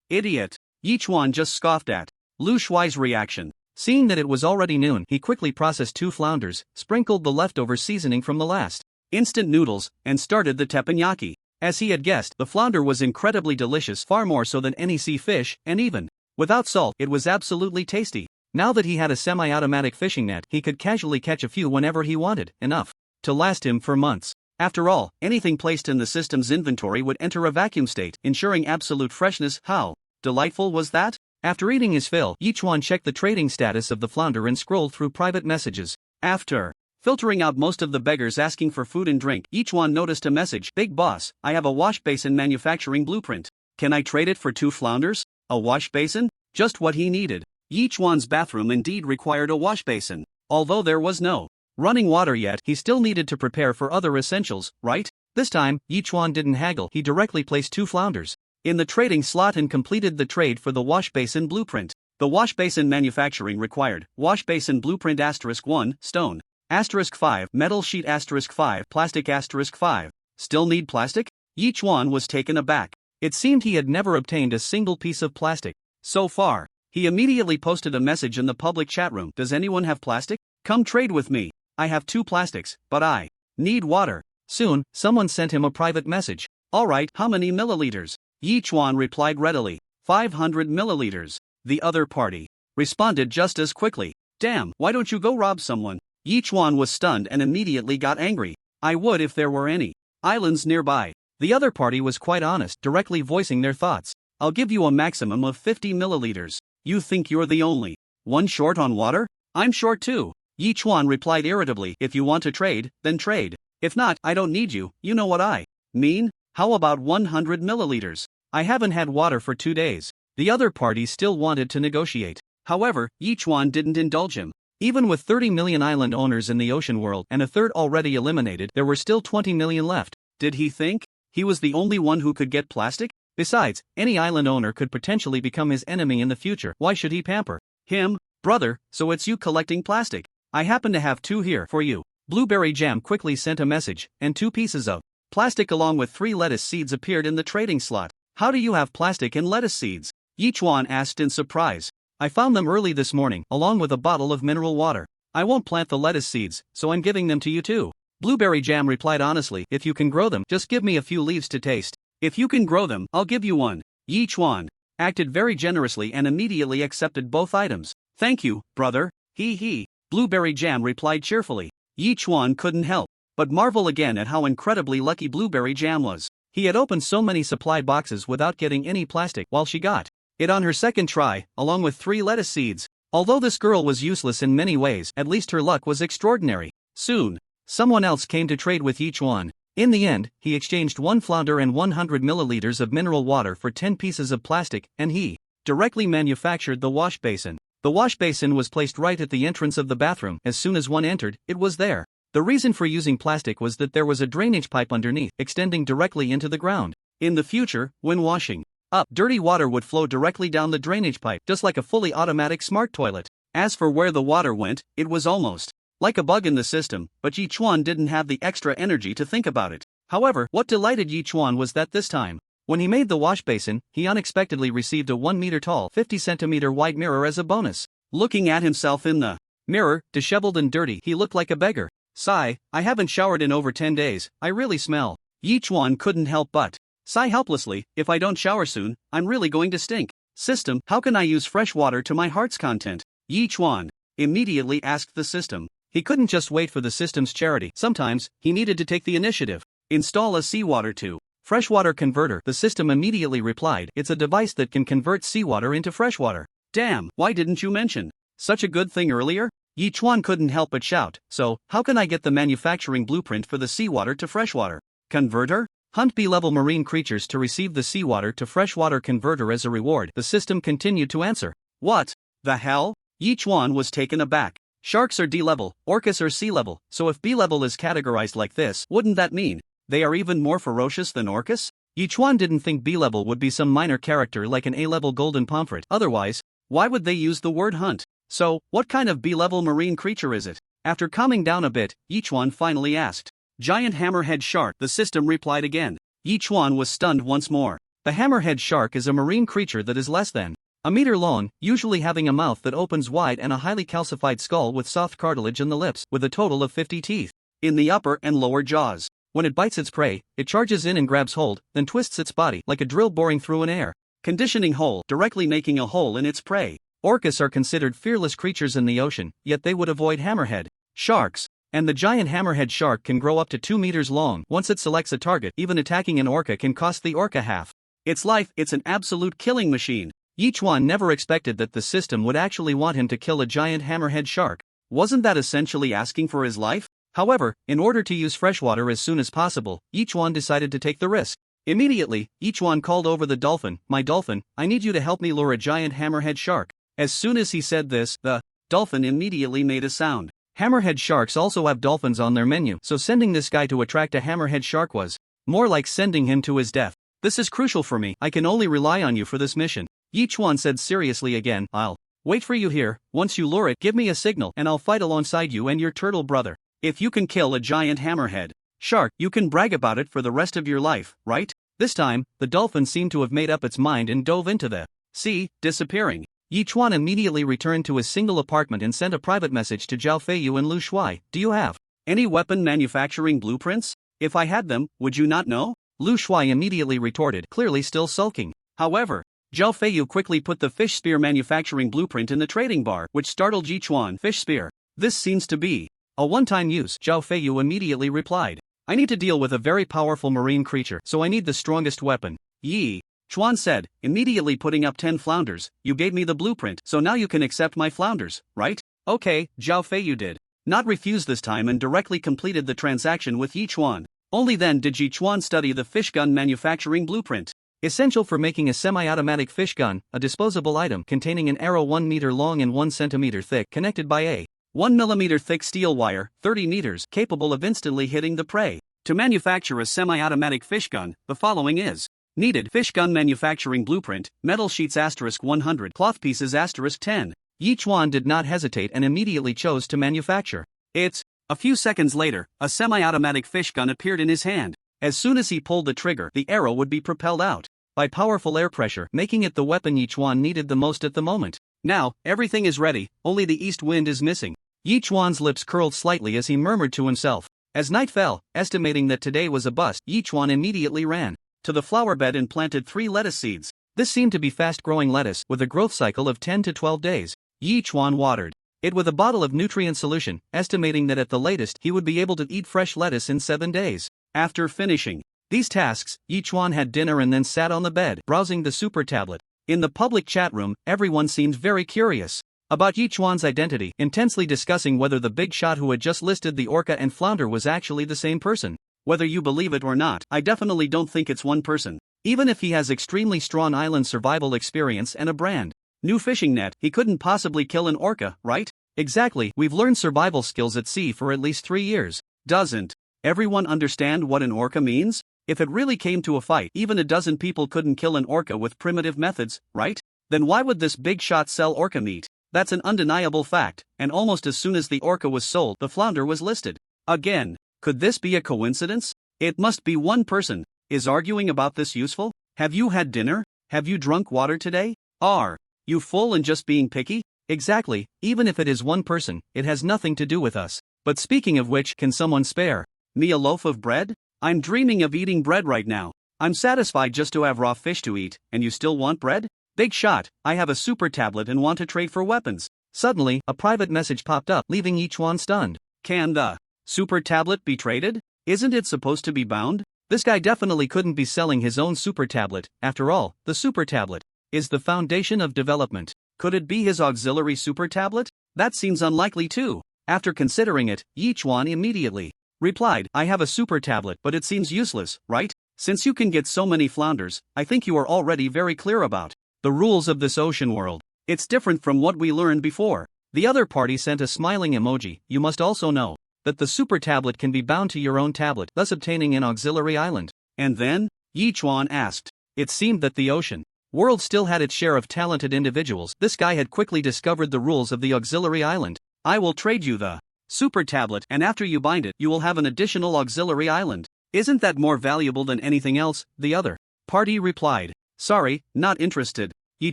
Speaker 2: idiot. Yichuan just scoffed at Lu Shuai's reaction. Seeing that it was already noon, he quickly processed 2 flounders, sprinkled the leftover seasoning from the last instant noodles, and started the teppanyaki. As he had guessed, the flounder was incredibly delicious, far more so than any sea fish, and even without salt, it was absolutely tasty. Now that he had a semi-automatic fishing net, he could casually catch a few whenever he wanted, enough to last him for months. After all, anything placed in the system's inventory would enter a vacuum state, ensuring absolute freshness. How delightful was that? After eating his fill, Yichuan checked the trading status of the flounder and scrolled through private messages. After filtering out most of the beggars asking for food and drink, Yichuan noticed a message. Big boss, I have a wash basin manufacturing blueprint. Can I trade it for 2 flounders? A wash basin? Just what he needed. Yichuan's bathroom indeed required a wash basin. Although there was no running water yet, he still needed to prepare for other essentials, right? This time, Yichuan didn't haggle, he directly placed 2 flounders in the trading slot and completed the trade for the wash basin blueprint. The wash basin manufacturing required wash basin blueprint *1 stone *5 metal sheet *5 plastic *5. Still need plastic? Yi Chuan was taken aback. It seemed he had never obtained a single piece of plastic so far. He immediately posted a message in the public chat room. Does anyone have plastic? Come trade with me. I have 2 plastics, but I need water. Soon, someone sent him a private message. Alright, how many milliliters? Yi Chuan replied readily. 500 milliliters. The other party responded just as quickly. Damn, why don't you go rob someone? Yi Chuan was stunned and immediately got angry. I would if there were any islands nearby. The other party was quite honest, directly voicing their thoughts. I'll give you a maximum of 50 milliliters. You think you're the only one short on water? I'm short too. Yi Chuan replied irritably. If you want to trade, then trade. If not, I don't need you, you know what I mean? How about 100 milliliters? I haven't had water for 2 days. The other party still wanted to negotiate. However, Yi Chuan didn't indulge him. Even with 30 million island owners in the ocean world and a third already eliminated, there were still 20 million left. Did he think he was the only one who could get plastic? Besides, any island owner could potentially become his enemy in the future. Why should he pamper him? Brother, so it's you collecting plastic. I happen to have 2 here for you. Blueberry Jam quickly sent a message, and 2 pieces of plastic along with 3 lettuce seeds appeared in the trading slot. How do you have plastic and lettuce seeds? Yi Chuan asked in surprise. I found them early this morning, along with a bottle of mineral water. I won't plant the lettuce seeds, so I'm giving them to you too. Blueberry Jam replied honestly. If you can grow them, just give me a few leaves to taste. If you can grow them, I'll give you one. Yi Chuan acted very generously and immediately accepted both items. Thank you, brother. He. Blueberry Jam replied cheerfully. Yi Chuan couldn't help but marvel again at how incredibly lucky Blueberry Jam was. He had opened so many supply boxes without getting any plastic, while she got it on her second try, along with 3 lettuce seeds. Although this girl was useless in many ways, at least her luck was extraordinary. Soon, someone else came to trade with Yi Chuan. In the end, he exchanged 1 flounder and 100 milliliters of mineral water for 10 pieces of plastic, and he directly manufactured the wash basin. The wash basin was placed right at the entrance of the bathroom. As soon as one entered, it was there. The reason for using plastic was that there was a drainage pipe underneath, extending directly into the ground. In the future, when washing up, dirty water would flow directly down the drainage pipe, just like a fully automatic smart toilet. As for where the water went, it was almost like a bug in the system, but Yi Chuan didn't have the extra energy to think about it. However, what delighted Yi Chuan was that this time, when he made the wash basin, he unexpectedly received a 1-meter-tall, 50-centimeter-wide mirror as a bonus. Looking at himself in the mirror, disheveled and dirty, he looked like a beggar. Sigh, I haven't showered in over 10 days, I really smell. Yi Chuan couldn't help but sigh helplessly. If I don't shower soon, I'm really going to stink. System, how can I use fresh water to my heart's content? Yi Chuan immediately asked the system. He couldn't just wait for the system's charity. Sometimes, he needed to take the initiative. Install a seawater to freshwater converter. The system immediately replied. It's a device that can convert seawater into freshwater. Damn, why didn't you mention such a good thing earlier? Yi Chuan couldn't help but shout. So, how can I get the manufacturing blueprint for the seawater to freshwater converter? Hunt B-level marine creatures to receive the seawater to freshwater converter as a reward. The system continued to answer. What the hell? Yi Chuan was taken aback. Sharks are D-level, orcas are C-level, so if B-level is categorized like this, wouldn't that mean they are even more ferocious than orcas? Yi Chuan didn't think B-level would be some minor character like an A-level golden pomfret. Otherwise, why would they use the word hunt? So, what kind of B-level marine creature is it? After calming down a bit, Yi Chuan finally asked. Giant hammerhead shark. The system replied again. Yi Chuan was stunned once more. The hammerhead shark is a marine creature that is less than a meter long, usually having a mouth that opens wide and a highly calcified skull with soft cartilage in the lips, with a total of 50 teeth in the upper and lower jaws. When it bites its prey, it charges in and grabs hold, then twists its body like a drill boring through an air conditioning hole, directly making a hole in its prey. Orcas are considered fearless creatures in the ocean, yet they would avoid hammerhead sharks. And the giant hammerhead shark can grow up to 2 meters long. Once it selects a target, even attacking an orca can cost the orca half its life. It's an absolute killing machine. Yi Chuan never expected that the system would actually want him to kill a giant hammerhead shark. Wasn't that essentially asking for his life? However, in order to use freshwater as soon as possible, Yi Chuan decided to take the risk. Immediately, Yi Chuan called over the dolphin. My dolphin, I need you to help me lure a giant hammerhead shark. As soon as he said this, the dolphin immediately made a sound. Hammerhead sharks also have dolphins on their menu, so sending this guy to attract a hammerhead shark was more like sending him to his death. This is crucial for me. I can only rely on you for this mission. Yi Chuan said seriously again. I'll Wait for you here. Once you lure it, give me a signal and I'll fight alongside you and your turtle brother. If you can kill a giant hammerhead shark, you can brag about it for the rest of your life, right? This time, the dolphin seemed to have made up its mind and dove into the sea, disappearing. Yi Chuan immediately returned to his single apartment and sent a private message to Zhao Feiyu and Lu Shuai. Do you have any weapon manufacturing blueprints? If I had them, would you not know? Lu Shuai immediately retorted, clearly still sulking. However, Zhao Feiyu quickly put the fish spear manufacturing blueprint in the trading bar, which startled Yi Chuan. Fish spear. This seems to be a one-time use, Zhao Feiyu immediately replied. I need to deal with a very powerful marine creature, so I need the strongest weapon. Yi Chuan said, immediately putting up 10 flounders. You gave me the blueprint, so now you can accept my flounders, right? Okay, Zhao Feiyu did not refuse this time and directly completed the transaction with Yi Chuan. Only then did Yi Chuan study the fish gun manufacturing blueprint. Essential for making a semi-automatic fish gun, a disposable item containing an arrow 1 meter long and 1 centimeter thick connected by a 1 millimeter thick steel wire, 30 meters, capable of instantly hitting the prey. To manufacture a semi-automatic fish gun, the following is needed: fish gun manufacturing blueprint, metal sheets *100, cloth pieces *10. Yi Chuan did not hesitate and immediately chose to manufacture it. A few seconds later, a semi-automatic fish gun appeared in his hand. As soon as he pulled the trigger, the arrow would be propelled out by powerful air pressure, making it the weapon Yi Chuan needed the most at the moment. Now, everything is ready, only the east wind is missing. Yi Chuan's lips curled slightly as he murmured to himself. As night fell, estimating that today was a bust, Yi Chuan immediately ran to the flower bed and planted 3 lettuce seeds. This seemed to be fast-growing lettuce with a growth cycle of 10 to 12 days. Yi Chuan watered it with a bottle of nutrient solution, estimating that at the latest he would be able to eat fresh lettuce in 7 days. After finishing these tasks, Yi Chuan had dinner and then sat on the bed, browsing the super tablet. In the public chat room, everyone seemed very curious about Yi Chuan's identity, intensely discussing whether the big shot who had just listed the orca and flounder was actually the same person. Whether you believe it or not, I definitely don't think it's one person. Even if he has extremely strong island survival experience and a brand new fishing net, he couldn't possibly kill an orca, right? Exactly, we've learned survival skills at sea for at least 3 years. Doesn't everyone understand what an orca means? If it really came to a fight, even a dozen people couldn't kill an orca with primitive methods, right? Then why would this big shot sell orca meat? That's an undeniable fact, and almost as soon as the orca was sold, the flounder was listed. Again, could this be a coincidence? It must be one person. Is arguing about this useful? Have you had dinner? Have you drunk water today? Are you full and just being picky? Exactly, even if it is one person, it has nothing to do with us. But speaking of which, can someone spare me a loaf of bread? I'm dreaming of eating bread right now. I'm satisfied just to have raw fish to eat, and you still want bread? Big shot, I have a super tablet and want to trade for weapons. Suddenly, a private message popped up, leaving Yi Chuan stunned. Can the super tablet be traded? Isn't it supposed to be bound? This guy definitely couldn't be selling his own super tablet. After all, the super tablet is the foundation of development. Could it be his auxiliary super tablet? That seems unlikely too. After considering it, Yi Chuan immediately replied, I have a super tablet, but it seems useless, right? Since you can get so many flounders, I think you are already very clear about the rules of this ocean world. It's different from what we learned before. The other party sent a smiling emoji. You must also know that the super tablet can be bound to your own tablet, thus obtaining an auxiliary island. And then, Yi Chuan asked. It seemed that the ocean world still had its share of talented individuals. This guy had quickly discovered the rules of the auxiliary island. I will trade you the super tablet, and after you bind it, you will have an additional auxiliary island. Isn't that more valuable than anything else? The other party replied. Sorry, not interested. Yi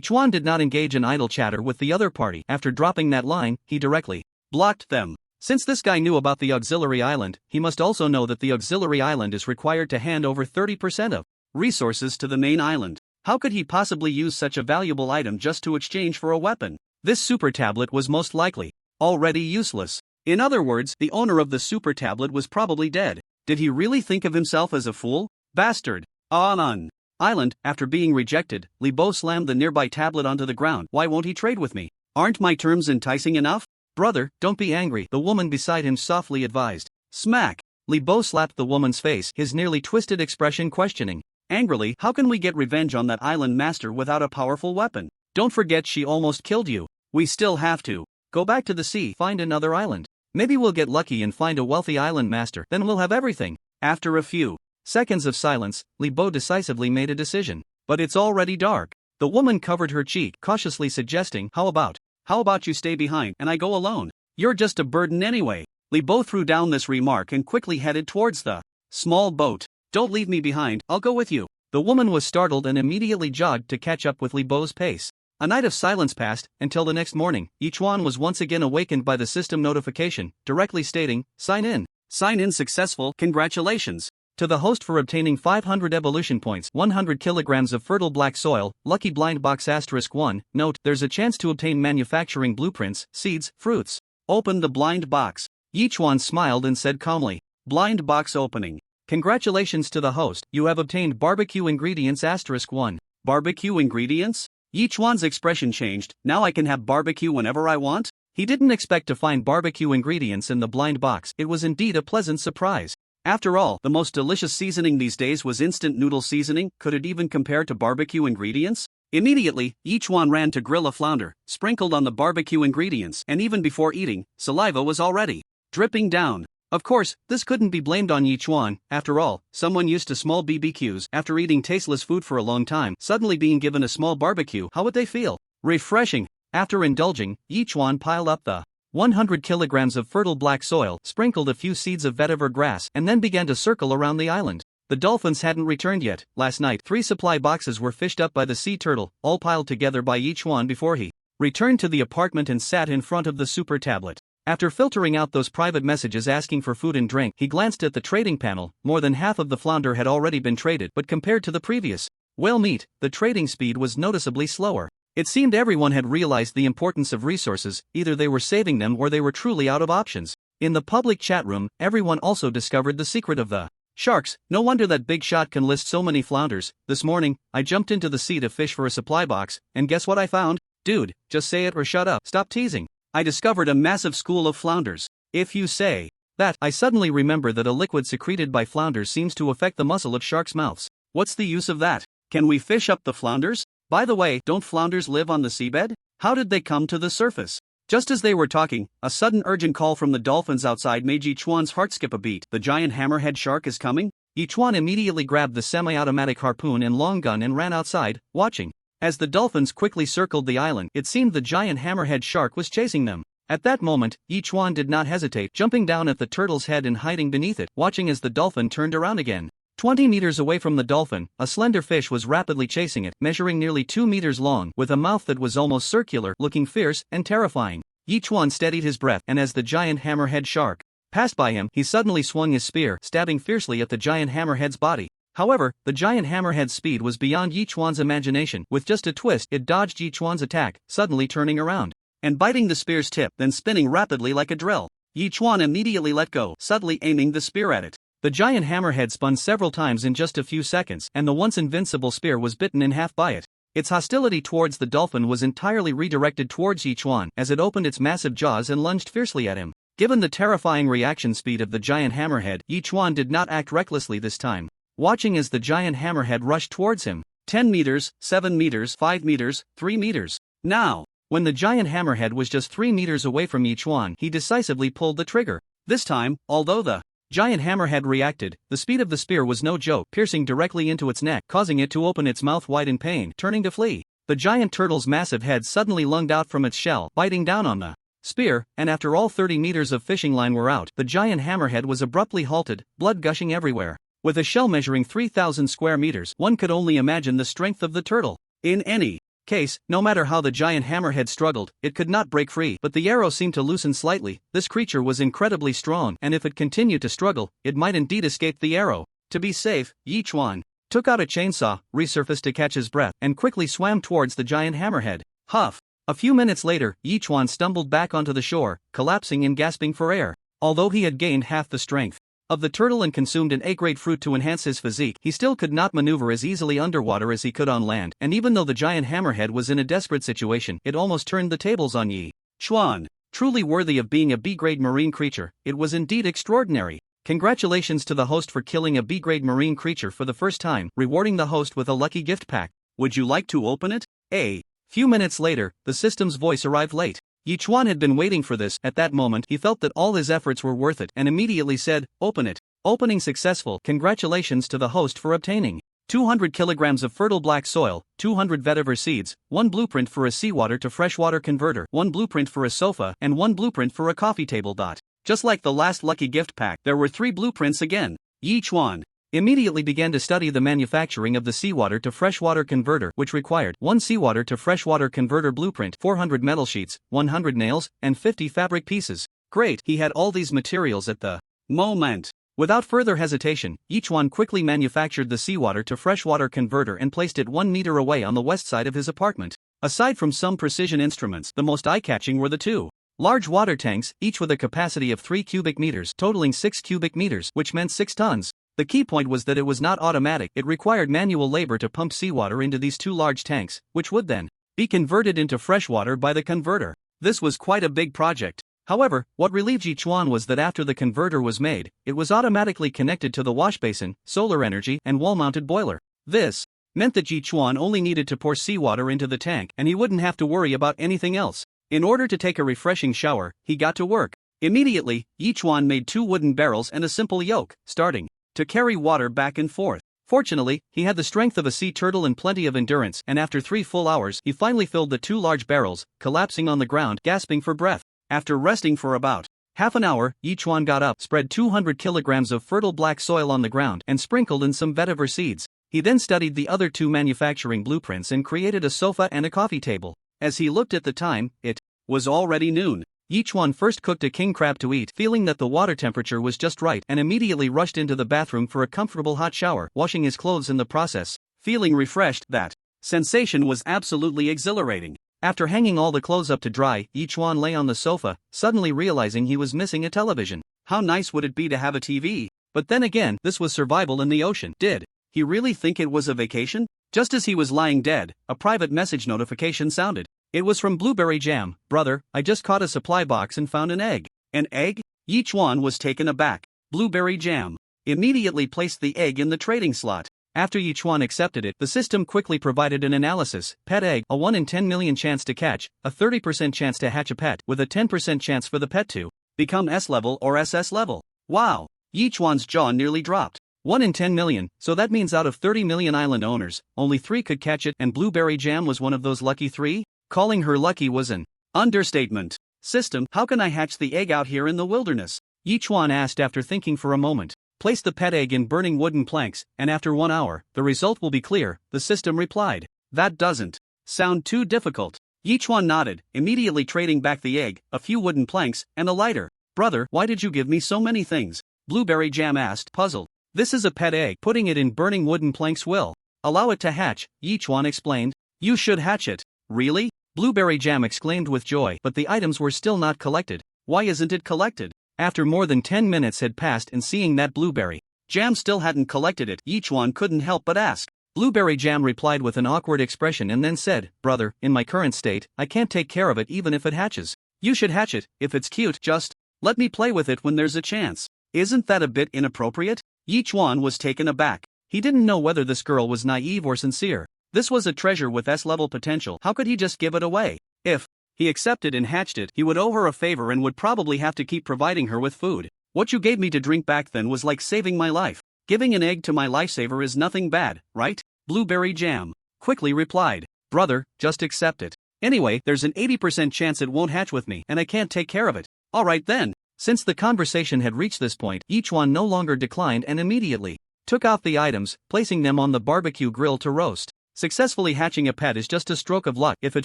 Speaker 2: Chuan did not engage in idle chatter with the other party. After dropping that line, he directly blocked them. Since this guy knew about the auxiliary island, he must also know that the auxiliary island is required to hand over 30% of resources to the main island. How could he possibly use such a valuable item just to exchange for a weapon? This super tablet was most likely already useless. In other words, the owner of the super tablet was probably dead. Did he really think of himself as a fool? Bastard. On island, after being rejected, Li Bo slammed the nearby tablet onto the ground. Why won't he trade with me? Aren't my terms enticing enough? Brother, don't be angry, the woman beside him softly advised. Smack. Li Bo slapped the woman's face, his nearly twisted expression questioning. Angrily, how can we get revenge on that island master without a powerful weapon? Don't forget she almost killed you. We still have to go back to the sea, find another island. Maybe we'll get lucky and find a wealthy island master, then we'll have everything. After a few seconds of silence, Li Bo decisively made a decision. But it's already dark. The woman covered her cheek, cautiously suggesting, how about How about you stay behind and I go alone? You're just a burden anyway. Li Bo threw down this remark and quickly headed towards the small boat. Don't leave me behind, I'll go with you. The woman was startled and immediately jogged to catch up with Li Bo's pace. A night of silence passed, until the next morning. Yichuan was once again awakened by the system notification, directly stating, "Sign in. Sign in successful, congratulations." To the host for obtaining 500 evolution points, 100 kilograms of fertile black soil, lucky blind box *1, note, there's a chance to obtain manufacturing blueprints, seeds, fruits. Open the blind box. Yichuan smiled and said calmly, "Blind box opening. Congratulations to the host, you have obtained barbecue ingredients *1. Barbecue ingredients? Yichuan's expression changed. Now I can have barbecue whenever I want? He didn't expect to find barbecue ingredients in the blind box. It was indeed a pleasant surprise. After all, the most delicious seasoning these days was instant noodle seasoning. Could it even compare to barbecue ingredients? Immediately, Yichuan ran to grill a flounder, sprinkled on the barbecue ingredients, and even before eating, saliva was already dripping down. Of course, this couldn't be blamed on Yichuan. After all, someone used to small BBQs after eating tasteless food for a long time, suddenly being given a small barbecue, how would they feel? Refreshing. After indulging, Yichuan piled up the 100 kilograms of fertile black soil, sprinkled a few seeds of vetiver grass, and then began to circle around the island. The dolphins hadn't returned yet. Last night, 3 supply boxes were fished up by the sea turtle, all piled together by Yichuan before he returned to the apartment and sat in front of the super tablet. After filtering out those private messages asking for food and drink, he glanced at the trading panel. More than half of the flounder had already been traded, but compared to the previous whale meat, the trading speed was noticeably slower. It seemed everyone had realized the importance of resources, either they were saving them or they were truly out of options. In the public chat room, everyone also discovered the secret of the sharks. No wonder that Big Shot can list so many flounders. This morning, I jumped into the sea to fish for a supply box, and guess what I found? Dude, just say it or shut up. Stop teasing. I discovered a massive school of flounders. If you say that, I suddenly remember that a liquid secreted by flounders seems to affect the muscle of sharks' mouths. What's the use of that? Can we fish up the flounders? By the way, don't flounders live on the seabed? How did they come to the surface? Just as they were talking, a sudden urgent call from the dolphins outside made Yichuan's heart skip a beat. The giant hammerhead shark is coming? Yichuan immediately grabbed the semi-automatic harpoon and long gun and ran outside, watching. As the dolphins quickly circled the island, it seemed the giant hammerhead shark was chasing them. At that moment, Yichuan did not hesitate, jumping down at the turtle's head and hiding beneath it, watching as the dolphin turned around again. 20 meters away from the dolphin, a slender fish was rapidly chasing it, measuring nearly 2 meters long, with a mouth that was almost circular, looking fierce and terrifying. Yichuan steadied his breath, and as the giant hammerhead shark passed by him, he suddenly swung his spear, stabbing fiercely at the giant hammerhead's body. However, the giant hammerhead's speed was beyond Yichuan's imagination. With just a twist, it dodged Yichuan's attack, suddenly turning around and biting the spear's tip, then spinning rapidly like a drill. Yichuan immediately let go, subtly aiming the spear at it. The giant hammerhead spun several times in just a few seconds, and the once invincible spear was bitten in half by it. Its hostility towards the dolphin was entirely redirected towards Yichuan as it opened its massive jaws and lunged fiercely at him. Given the terrifying reaction speed of the giant hammerhead, Yichuan did not act recklessly this time. Watching as the giant hammerhead rushed towards him. 10 meters, 7 meters, 5 meters, 3 meters. Now, when the giant hammerhead was just 3 meters away from Yichuan, he decisively pulled the trigger. This time, although the giant hammerhead reacted, the speed of the spear was no joke, piercing directly into its neck, causing it to open its mouth wide in pain, turning to flee. The giant turtle's massive head suddenly lunged out from its shell, biting down on the spear, and after all 30 meters of fishing line were out, the giant hammerhead was abruptly halted, blood gushing everywhere. With a shell measuring 3,000 square meters, one could only imagine the strength of the turtle. In any case, no matter how the giant hammerhead struggled, it could not break free, but the arrow seemed to loosen slightly. This creature was incredibly strong, and if it continued to struggle, it might indeed escape the arrow. To be safe, Yichuan took out a chainsaw, resurfaced to catch his breath, and quickly swam towards the giant hammerhead. Huff! A few minutes later, Yichuan stumbled back onto the shore, collapsing and gasping for air. Although he had gained half the strength of the turtle and consumed an A-grade fruit to enhance his physique, he still could not maneuver as easily underwater as he could on land, and even though the giant hammerhead was in a desperate situation, it almost turned the tables on Yichuan. Truly worthy of being a B-grade marine creature, it was indeed extraordinary. Congratulations to the host for killing a B-grade marine creature for the first time, rewarding the host with a lucky gift pack. Would you like to open it? A few minutes later, the system's voice arrived late. Yichuan had been waiting for this. At that moment, he felt that all his efforts were worth it and immediately said, "Open it." Opening successful. Congratulations to the host for obtaining 200 kilograms of fertile black soil, 200 vetiver seeds, 1 blueprint for a seawater to freshwater converter, 1 blueprint for a sofa, and 1 blueprint for a coffee table. Just like the last lucky gift pack, there were 3 blueprints again. Yi Chuan immediately began to study the manufacturing of the seawater to freshwater converter, which required 1 seawater to freshwater converter blueprint, 400 metal sheets, 100 nails, and 50 fabric pieces. Great, he had all these materials at the moment. Without further hesitation, Yi Chuan quickly manufactured the seawater to freshwater converter and placed it 1 meter away on the west side of his apartment. Aside from some precision instruments, the most eye-catching were the 2 large water tanks, each with a capacity of 3 cubic meters, totaling 6 cubic meters, which meant 6 tons. The key point was that it was not automatic. It required manual labor to pump seawater into these 2 large tanks, which would then be converted into freshwater by the converter. This was quite a big project. However, what relieved Yi Chuan was that after the converter was made, it was automatically connected to the wash basin, solar energy, and wall-mounted boiler. This meant that Yi Chuan only needed to pour seawater into the tank and he wouldn't have to worry about anything else. In order to take a refreshing shower, he got to work. Immediately, Yi Chuan made 2 wooden barrels and a simple yoke, starting to carry water back and forth. Fortunately, he had the strength of a sea turtle and plenty of endurance, and after 3 full hours, he finally filled the 2 large barrels, collapsing on the ground, gasping for breath. After resting for about half an hour, Yi Chuan got up, spread 200 kilograms of fertile black soil on the ground, and sprinkled in some vetiver seeds. He then studied the other 2 manufacturing blueprints and created a sofa and a coffee table. As he looked at the time, it was already noon. Yi Chuan first cooked a king crab to eat, feeling that the water temperature was just right, and immediately rushed into the bathroom for a comfortable hot shower, washing his clothes in the process. Feeling refreshed, that sensation was absolutely exhilarating. After hanging all the clothes up to dry, Yi Chuan lay on the sofa, suddenly realizing he was missing a television. How nice would it be to have a TV? But then again, this was survival in the ocean. Did he really think it was a vacation? Just as he was lying dead, a private message notification sounded. It was from Blueberry Jam. Brother, I just caught a supply box and found an egg. An egg? Yi Chuan was taken aback. Blueberry Jam immediately placed the egg in the trading slot. After Yi Chuan accepted it, the system quickly provided an analysis. Pet egg, a 1 in 10 million chance to catch, a 30% chance to hatch a pet, with a 10% chance for the pet to become S level or SS level. Wow! Yi Chuan's jaw nearly dropped. 1 in 10 million, so that means out of 30 million island owners, only 3 could catch it, and Blueberry Jam was one of those lucky 3? Calling her lucky was an understatement. System, how can I hatch the egg out here in the wilderness? Yi Chuan asked after thinking for a moment. Place the pet egg in burning wooden planks, and after 1 hour, the result will be clear, the system replied. That doesn't sound too difficult. Yi Chuan nodded, immediately trading back the egg, a few wooden planks, and a lighter. Brother, why did you give me so many things? Blueberry Jam asked, puzzled. This is a pet egg. Putting it in burning wooden planks will allow it to hatch, Yi Chuan explained. You should hatch it. Really? Blueberry Jam exclaimed with joy, but the items were still not collected. Why isn't it collected? After more than 10 minutes had passed and seeing that Blueberry Jam still hadn't collected it, Yi Chuan couldn't help but ask. Blueberry Jam replied with an awkward expression and then said, Brother, in my current state, I can't take care of it even if it hatches. You should hatch it. If it's cute, just let me play with it when there's a chance. Isn't that a bit inappropriate? Yi Chuan was taken aback. He didn't know whether this girl was naive or sincere. This was a treasure with S-level potential. How could he just give it away? If he accepted and hatched it, he would owe her a favor and would probably have to keep providing her with food. What you gave me to drink back then was like saving my life. Giving an egg to my lifesaver is nothing bad, right? Blueberry Jam quickly replied. Brother, just accept it. Anyway, there's an 80% chance it won't hatch with me, and I can't take care of it. Alright then. Since the conversation had reached this point, Yi Chuan no longer declined and immediately took off the items, placing them on the barbecue grill to roast. Successfully hatching a pet is just a stroke of luck. If it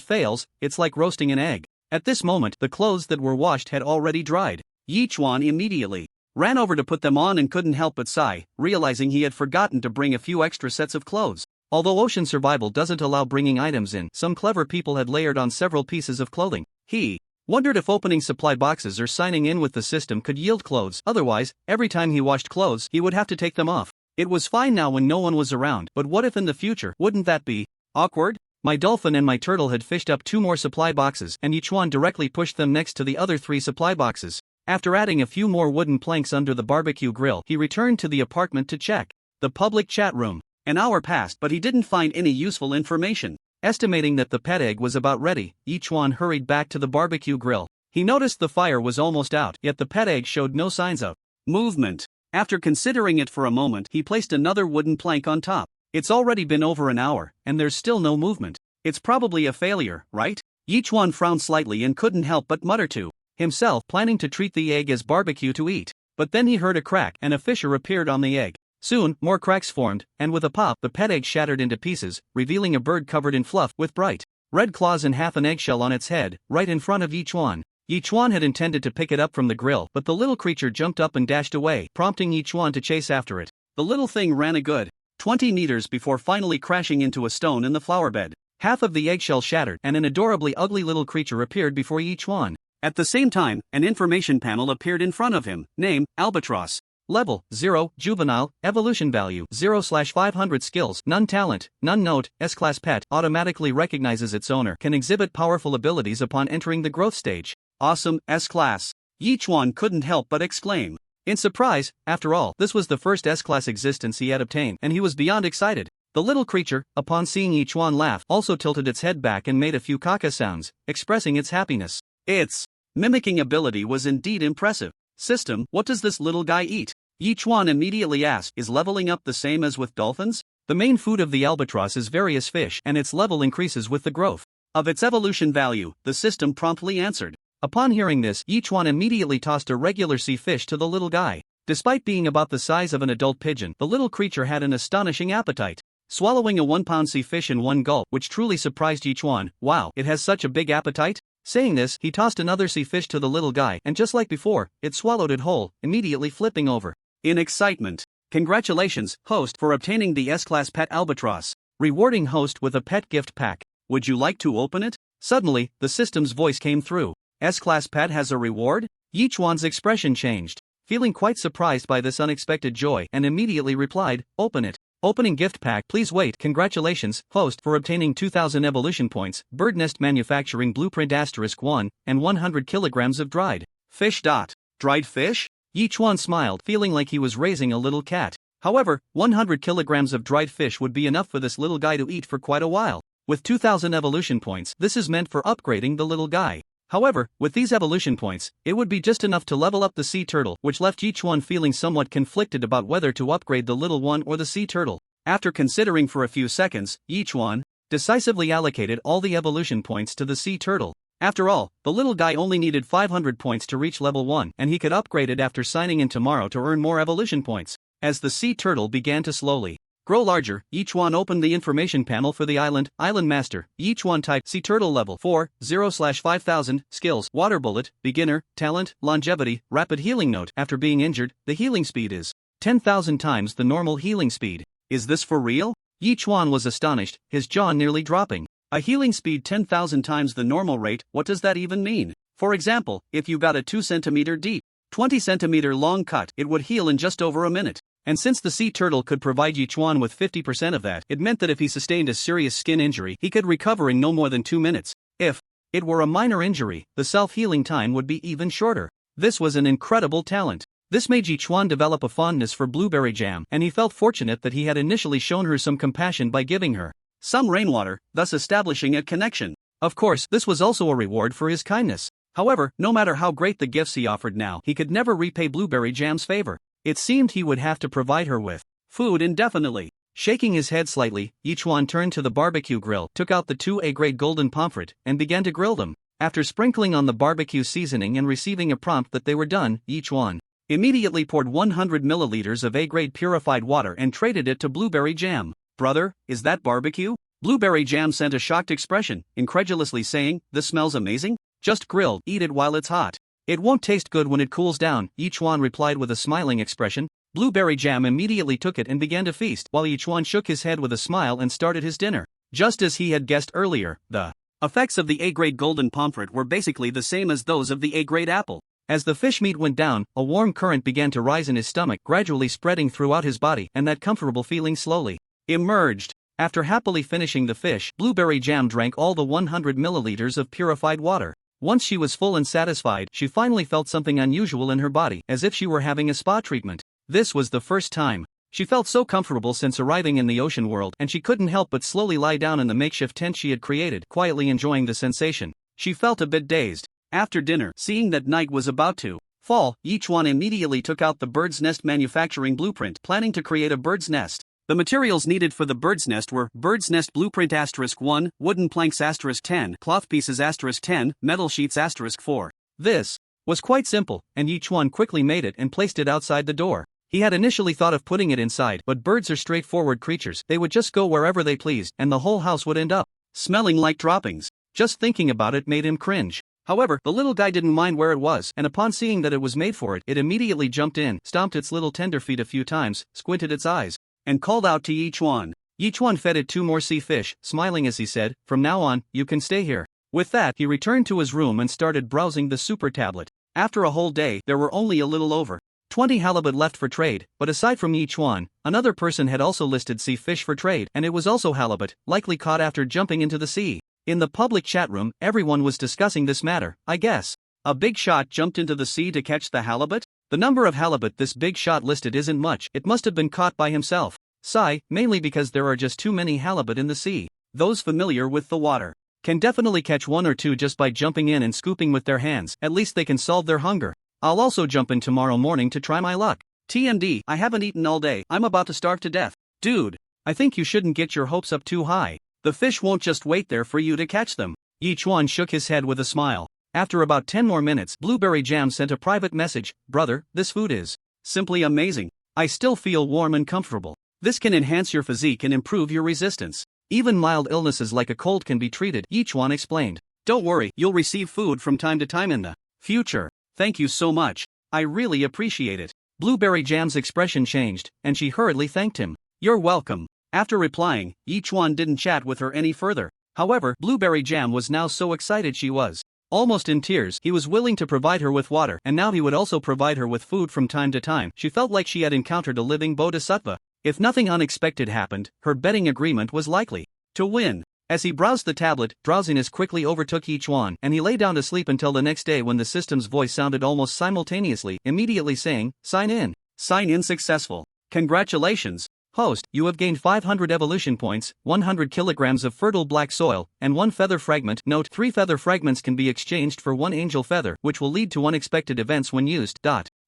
Speaker 2: fails, it's like roasting an egg. At this moment, the clothes that were washed had already dried. Yi Chuan immediately ran over to put them on and couldn't help but sigh, realizing he had forgotten to bring a few extra sets of clothes. Although ocean survival doesn't allow bringing items in, some clever people had layered on several pieces of clothing. He wondered if opening supply boxes or signing in with the system could yield clothes. Otherwise, every time he washed clothes, he would have to take them off. It was fine now when no one was around, but what if in the future? Wouldn't that be awkward? My dolphin and my turtle had fished up 2 more supply boxes, and Yi Chuan directly pushed them next to the other 3 supply boxes. After adding a few more wooden planks under the barbecue grill, he returned to the apartment to check the public chat room. An hour passed, but he didn't find any useful information. Estimating that the pet egg was about ready, Yi Chuan hurried back to the barbecue grill. He noticed the fire was almost out, yet the pet egg showed no signs of movement. After considering it for a moment, he placed another wooden plank on top. It's already been over an hour, and there's still no movement. It's probably a failure, right? Yichuan frowned slightly and couldn't help but mutter to himself, planning to treat the egg as barbecue to eat. But then he heard a crack and a fissure appeared on the egg. Soon, more cracks formed, and with a pop, the pet egg shattered into pieces, revealing a bird covered in fluff with bright red claws and half an eggshell on its head, right in front of Yichuan. Yichuan had intended to pick it up from the grill, but the little creature jumped up and dashed away, prompting Yichuan to chase after it. The little thing ran a good 20 meters before finally crashing into a stone in the flower bed. Half of the eggshell shattered, and an adorably ugly little creature appeared before Yichuan. At the same time, an information panel appeared in front of him. Name, Albatross. Level, 0, Juvenile, Evolution Value, 0/500 Skills, None Talent, None Note, S-Class Pet, automatically recognizes its owner, can exhibit powerful abilities upon entering the growth stage. Awesome, S-Class. Yichuan couldn't help but exclaim. In surprise, after all, this was the first S-Class existence he had obtained, and he was beyond excited. The little creature, upon seeing Yichuan laugh, also tilted its head back and made a few caca sounds, expressing its happiness. Its mimicking ability was indeed impressive. System, what does this little guy eat? Yichuan immediately asked, is leveling up the same as with dolphins? The main food of the albatross is various fish, and its level increases with the growth of its evolution value, the system promptly answered. Upon hearing this, Yichuan immediately tossed a regular sea fish to the little guy. Despite being about the size of an adult pigeon, the little creature had an astonishing appetite. Swallowing a 1-pound sea fish in one gulp, which truly surprised Yichuan. Wow, it has such a big appetite? Saying this, he tossed another sea fish to the little guy, and just like before, it swallowed it whole, immediately flipping over. In excitement. Congratulations, host, for obtaining the S-Class Pet Albatross. Rewarding host with a pet gift pack. Would you like to open it? Suddenly, the system's voice came through. S-Class Pet has a reward? Yichuan's expression changed, feeling quite surprised by this unexpected joy, and immediately replied, open it. Opening gift pack. Please wait. Congratulations, host, for obtaining 2,000 evolution points, bird nest manufacturing blueprint *1, and 100 kilograms of dried fish. Dried fish? Yichuan smiled, feeling like he was raising a little cat. However, 100 kilograms of dried fish would be enough for this little guy to eat for quite a while. With 2,000 evolution points, this is meant for upgrading the little guy. However, with these evolution points, it would be just enough to level up the sea turtle, which left Yichuan feeling somewhat conflicted about whether to upgrade the little one or the sea turtle. After considering for a few seconds, Yichuan decisively allocated all the evolution points to the sea turtle. After all, the little guy only needed 500 points to reach level 1, and he could upgrade it after signing in tomorrow to earn more evolution points. As the sea turtle began to slowly grow larger, Yichuan opened the information panel for the island master. Yichuan typed sea turtle level 4, 0/5000, skills, water bullet, beginner, talent, longevity, rapid healing note. After being injured, the healing speed is 10,000 times the normal healing speed. Is this for real? Yichuan was astonished, his jaw nearly dropping. A healing speed 10,000 times the normal rate, what does that even mean? For example, if you got a 2 cm deep, 20 cm long cut, it would heal in just over a minute. And since the sea turtle could provide Yichuan with 50% of that, it meant that if he sustained a serious skin injury, he could recover in no more than 2 minutes. If it were a minor injury, the self-healing time would be even shorter. This was an incredible talent. This made Yichuan develop a fondness for blueberry jam, and he felt fortunate that he had initially shown her some compassion by giving her some rainwater, thus establishing a connection. Of course, this was also a reward for his kindness. However, no matter how great the gifts he offered now, he could never repay blueberry jam's favor. It seemed he would have to provide her with food indefinitely. Shaking his head slightly, Yichuan turned to the barbecue grill, took out the 2 A-grade golden pomfret, and began to grill them. After sprinkling on the barbecue seasoning and receiving a prompt that they were done, Yichuan immediately poured 100 milliliters of A-grade purified water and traded it to blueberry jam. Brother, is that barbecue? Blueberry jam sent a shocked expression, incredulously saying, this smells amazing? Just grilled, eat it while it's hot. It won't taste good when it cools down, Yichuan replied with a smiling expression. Blueberry jam immediately took it and began to feast, while Yichuan shook his head with a smile and started his dinner. Just as he had guessed earlier, the effects of the A-grade golden pomfret were basically the same as those of the A-grade apple. As the fish meat went down, a warm current began to rise in his stomach, gradually spreading throughout his body, and that comfortable feeling slowly emerged. After happily finishing the fish, blueberry jam drank all the 100 milliliters of purified water. Once she was full and satisfied, she finally felt something unusual in her body, as if she were having a spa treatment. This was the first time she felt so comfortable since arriving in the ocean world, and she couldn't help but slowly lie down in the makeshift tent she had created, quietly enjoying the sensation. She felt a bit dazed. After dinner, seeing that night was about to fall, Yichuan immediately took out the bird's nest manufacturing blueprint, planning to create a bird's nest. The materials needed for the bird's nest were bird's nest blueprint *1, wooden planks *10, cloth pieces *10, metal sheets *4. This was quite simple, and Yichuan quickly made it and placed it outside the door. He had initially thought of putting it inside, but birds are straightforward creatures. They would just go wherever they pleased, and the whole house would end up smelling like droppings. Just thinking about it made him cringe. However, the little guy didn't mind where it was, and upon seeing that it was made for it, it immediately jumped in, stomped its little tender feet a few times, squinted its eyes, and called out to Yichuan. Yichuan fed it 2 more sea fish, smiling as he said, "From now on, you can stay here." With that, he returned to his room and started browsing the super tablet. After a whole day, there were only a little over 20 halibut left for trade, but aside from Yichuan, another person had also listed sea fish for trade, and it was also halibut, likely caught after jumping into the sea. In the public chat room, everyone was discussing this matter. I guess a big shot jumped into the sea to catch the halibut? The number of halibut this big shot listed isn't much. It must have been caught by himself. Sigh, mainly because there are just too many halibut in the sea. Those familiar with the water can definitely catch 1 or 2 just by jumping in and scooping with their hands. At least they can solve their hunger. I'll also jump in tomorrow morning to try my luck. TMD, I haven't eaten all day. I'm about to starve to death. Dude, I think you shouldn't get your hopes up too high. The fish won't just wait there for you to catch them. Yichuan shook his head with a smile. After about 10 more minutes, Blueberry Jam sent a private message. "Brother, this food is simply amazing. I still feel warm and comfortable. This can enhance your physique and improve your resistance. Even mild illnesses like a cold can be treated," Yichuan explained. "Don't worry, you'll receive food from time to time in the future. Thank you so much. I really appreciate it." Blueberry Jam's expression changed, and she hurriedly thanked him. "You're welcome." After replying, Yichuan didn't chat with her any further. However, Blueberry Jam was now so excited she was almost in tears. He was willing to provide her with water, and now he would also provide her with food from time to time. She felt like she had encountered a living bodhisattva. If nothing unexpected happened, her betting agreement was likely to win. As he browsed the tablet, drowsiness quickly overtook Yichuan, and he lay down to sleep until the next day when the system's voice sounded almost simultaneously, immediately saying, "Sign in. Sign in successful. Congratulations. Host, you have gained 500 evolution points, 100 kilograms of fertile black soil, and 1 feather fragment. Note, 3 feather fragments can be exchanged for 1 angel feather, which will lead to unexpected events when used.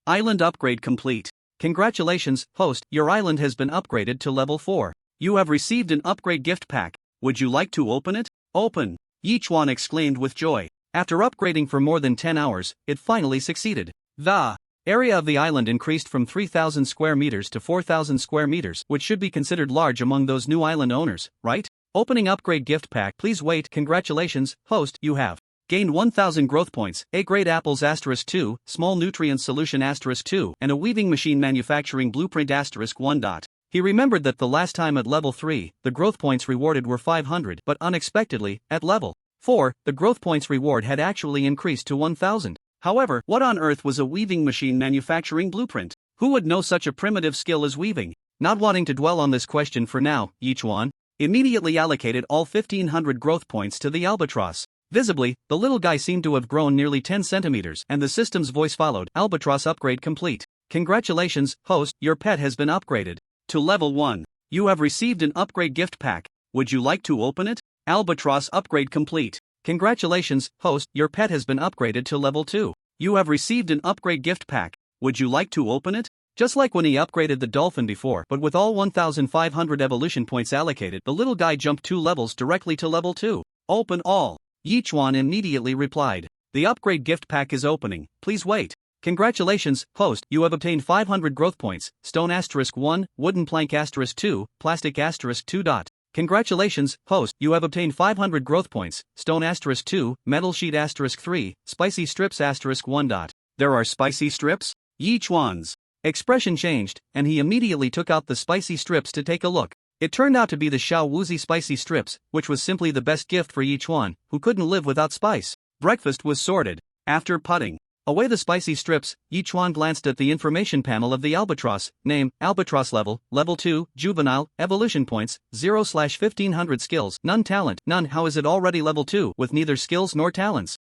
Speaker 2: Island upgrade complete. Congratulations, host, your island has been upgraded to level 4. You have received an upgrade gift pack. Would you like to open it?" "Open!" Yichuan exclaimed with joy. After upgrading for more than 10 hours, it finally succeeded. The area of the island increased from 3,000 square meters to 4,000 square meters, which should be considered large among those new island owners, right? Opening upgrade gift pack. Please wait. Congratulations, host, you have gained 1,000 growth points, A-grade apples *2, small nutrient solution *2, and a weaving machine manufacturing blueprint *1. He remembered that the last time at level 3, the growth points rewarded were 500, but unexpectedly, at level 4, the growth points reward had actually increased to 1,000. However, what on earth was a weaving machine manufacturing blueprint? Who would know such a primitive skill as weaving? Not wanting to dwell on this question for now, Yichuan immediately allocated all 1,500 growth points to the albatross. Visibly, the little guy seemed to have grown nearly 10 centimeters, and the system's voice followed. "Albatross upgrade complete. Congratulations, host, your pet has been upgraded to level 1. You have received an upgrade gift pack. Would you like to open it?" "Albatross upgrade complete. Congratulations, host, your pet has been upgraded to level 2. You have received an upgrade gift pack. Would you like to open it?" Just like when he upgraded the dolphin before, but with all 1,500 evolution points allocated, the little guy jumped 2 levels directly to level 2. "Open all." Yichuan immediately replied. "The upgrade gift pack is opening. Please wait." "Congratulations, host, you have obtained 500 growth points, stone *1, wooden plank *2, plastic *2. Congratulations, host, you have obtained 500 growth points, stone *2, metal sheet *3, spicy strips *1. There are spicy strips? Yichuan's expression changed, and he immediately took out the spicy strips to take a look. It turned out to be the Xiao Wuzi spicy strips, which was simply the best gift for Yichuan, who couldn't live without spice. Breakfast was sorted. After putting away the spicy strips, Yichuan glanced at the information panel of the albatross. Name, albatross level 2, juvenile, evolution points, 0/1500 skills, none talent, none. How is it already level 2, with neither skills nor talents?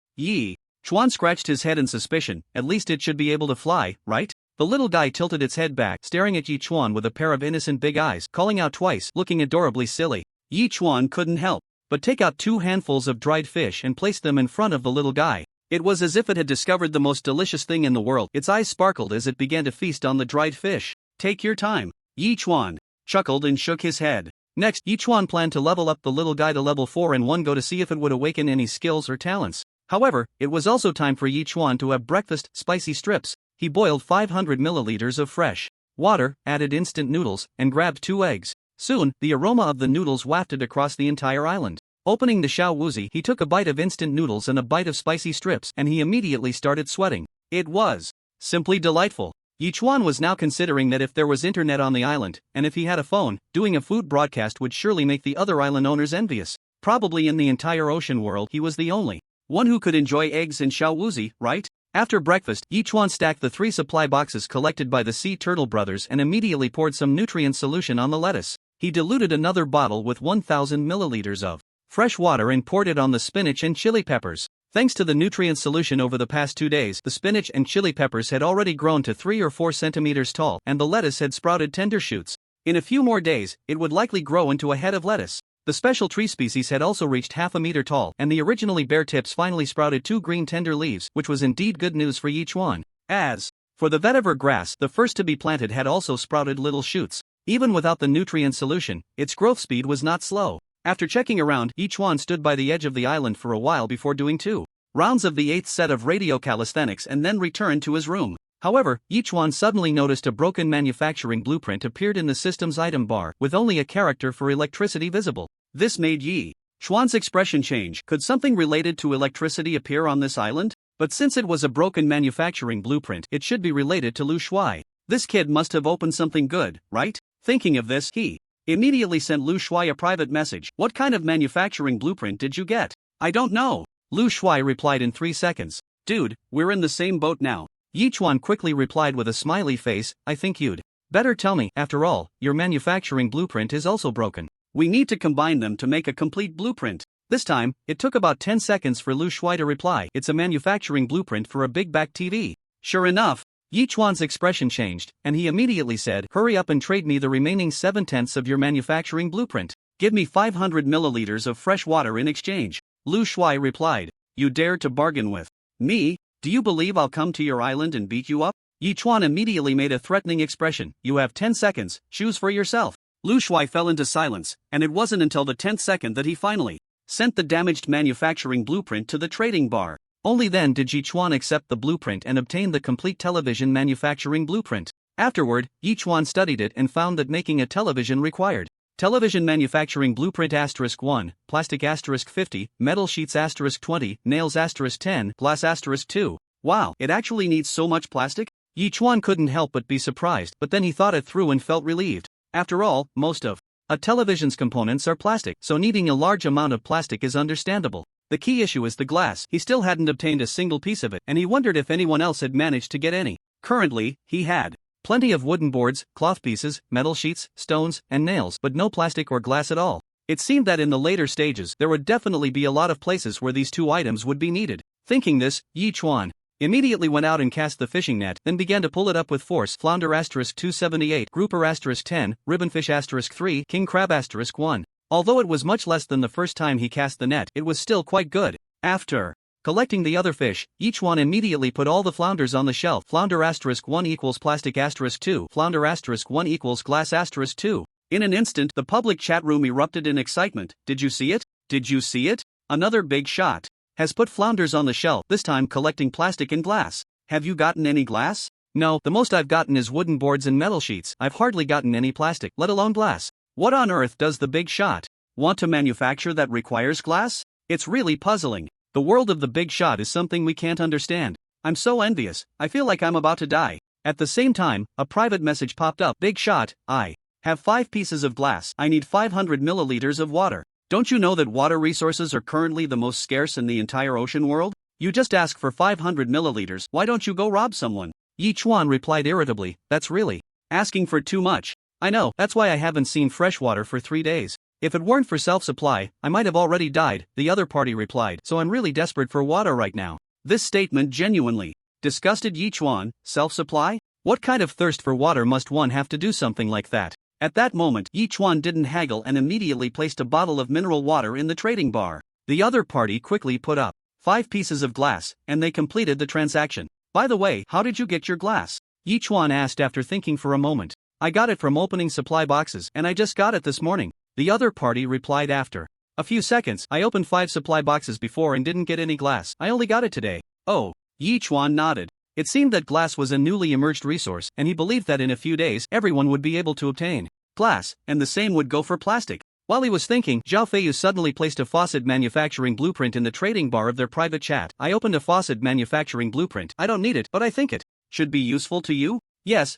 Speaker 2: Chuan scratched his head in suspicion. At least it should be able to fly, right? The little guy tilted its head back, staring at Yichuan with a pair of innocent big eyes, calling out twice, looking adorably silly. Yichuan couldn't help but take out 2 handfuls of dried fish and place them in front of the little guy. It was as if it had discovered the most delicious thing in the world. Its eyes sparkled as it began to feast on the dried fish. "Take your time, Yichuan." chuckled and shook his head. Next, Yichuan planned to level up the little guy to level 4 in one go to see if it would awaken any skills or talents. However, it was also time for Yichuan to have breakfast, spicy strips. He boiled 500 milliliters of fresh water, added instant noodles, and grabbed 2 eggs. Soon, the aroma of the noodles wafted across the entire island. Opening the xiao wuzi, he took a bite of instant noodles and a bite of spicy strips, and he immediately started sweating. It was simply delightful. Yichuan was now considering that if there was internet on the island, and if he had a phone, doing a food broadcast would surely make the other island owners envious. Probably in the entire ocean world he was the only one who could enjoy eggs and xiao wuzi, right? After breakfast, Yichuan stacked the 3 supply boxes collected by the Sea Turtle brothers and immediately poured some nutrient solution on the lettuce. He diluted another bottle with 1,000 milliliters of fresh water and poured it on the spinach and chili peppers. Thanks to the nutrient solution over the past 2 days, the spinach and chili peppers had already grown to 3 or 4 centimeters tall, and the lettuce had sprouted tender shoots. In a few more days, it would likely grow into a head of lettuce. The special tree species had also reached half a meter tall, and the originally bare tips finally sprouted 2 green tender leaves, which was indeed good news for Yichuan. As for the vetiver grass, the first to be planted had also sprouted little shoots. Even without the nutrient solution, its growth speed was not slow. After checking around, Yichuan stood by the edge of the island for a while before doing 2 rounds of the 8th set of radio calisthenics and then returned to his room. However, Yichuan suddenly noticed a broken manufacturing blueprint appeared in the system's item bar, with only a character for electricity visible. This made Yichuan's expression change. Could something related to electricity appear on this island? But since it was a broken manufacturing blueprint, it should be related to Lu Shuai. This kid must have opened something good, right? Thinking of this, he immediately sent Lu Shuai a private message. What kind of manufacturing blueprint did you get? I don't know. Lu Shuai replied in 3 seconds. Dude, we're in the same boat now. Yichuan quickly replied with a smiley face, I think you'd better tell me. After all, your manufacturing blueprint is also broken. We need to combine them to make a complete blueprint. This time, it took about 10 seconds for Lu Shuai to reply. It's a manufacturing blueprint for a big back TV. Sure enough, Yichuan's expression changed, and he immediately said, hurry up and trade me the remaining 7/10 of your manufacturing blueprint. Give me 500 milliliters of fresh water in exchange. Lu Shuai replied, you dare to bargain with me? Do you believe I'll come to your island and beat you up? Yichuan immediately made a threatening expression. You have 10 seconds, choose for yourself. Lu Shuai fell into silence, and it wasn't until the 10th second that he finally sent the damaged manufacturing blueprint to the trading bar. Only then did Yichuan accept the blueprint and obtain the complete television manufacturing blueprint. Afterward, Yichuan studied it and found that making a television required television manufacturing blueprint *1, plastic *50, metal sheets *20, nails *10, glass *2. Wow, it actually needs so much plastic? Yichuan couldn't help but be surprised, but then he thought it through and felt relieved. After all, most of a television's components are plastic, so needing a large amount of plastic is understandable. The key issue is the glass. He still hadn't obtained a single piece of it, and he wondered if anyone else had managed to get any. Currently, he had plenty of wooden boards, cloth pieces, metal sheets, stones, and nails, but no plastic or glass at all. It seemed that in the later stages there would definitely be a lot of places where these 2 items would be needed. Thinking this, Yichuan immediately went out and cast the fishing net, then began to pull it up with force. Flounder *278, grouper *10, ribbonfish *3, king crab *1. Although it was much less than the first time he cast the net, it was still quite good. After collecting the other fish, Yichuan immediately put all the flounders on the shelf. Flounder *1 equals plastic *2, flounder *1 equals glass *2. In an instant, the public chat room erupted in excitement. Did you see it? Did you see it? Another big shot has put flounders on the shelf, this time collecting plastic and glass. Have you gotten any glass? No, the most I've gotten is wooden boards and metal sheets. I've hardly gotten any plastic, let alone glass. What on earth does the big shot want to manufacture that requires glass? It's really puzzling. The world of the big shot is something we can't understand. I'm so envious, I feel like I'm about to die. At the same time, a private message popped up. Big shot, I have 5 pieces of glass. I need 500 milliliters of water. Don't you know that water resources are currently the most scarce in the entire ocean world? You just ask for 500 milliliters, why don't you go rob someone? Yichuan replied irritably, that's really asking for too much. I know, that's why I haven't seen fresh water for 3 days. If it weren't for self-supply, I might have already died, the other party replied, so I'm really desperate for water right now. This statement genuinely disgusted Yichuan. Self-supply? What kind of thirst for water must one have to do something like that? At that moment, Yichuan didn't haggle and immediately placed a bottle of mineral water in the trading bar. The other party quickly put up 5 pieces of glass, and they completed the transaction. By the way, how did you get your glass? Yichuan asked after thinking for a moment. I got it from opening supply boxes and I just got it this morning. The other party replied after a few seconds. I opened 5 supply boxes before and didn't get any glass. I only got it today. Oh. Yichuan nodded. It seemed that glass was a newly emerged resource and he believed that in a few days everyone would be able to obtain glass, and the same would go for plastic. While he was thinking, Zhao Feiyu suddenly placed a faucet manufacturing blueprint in the trading bar of their private chat. I opened a faucet manufacturing blueprint. I don't need it, but I think it should be useful to you? Yes,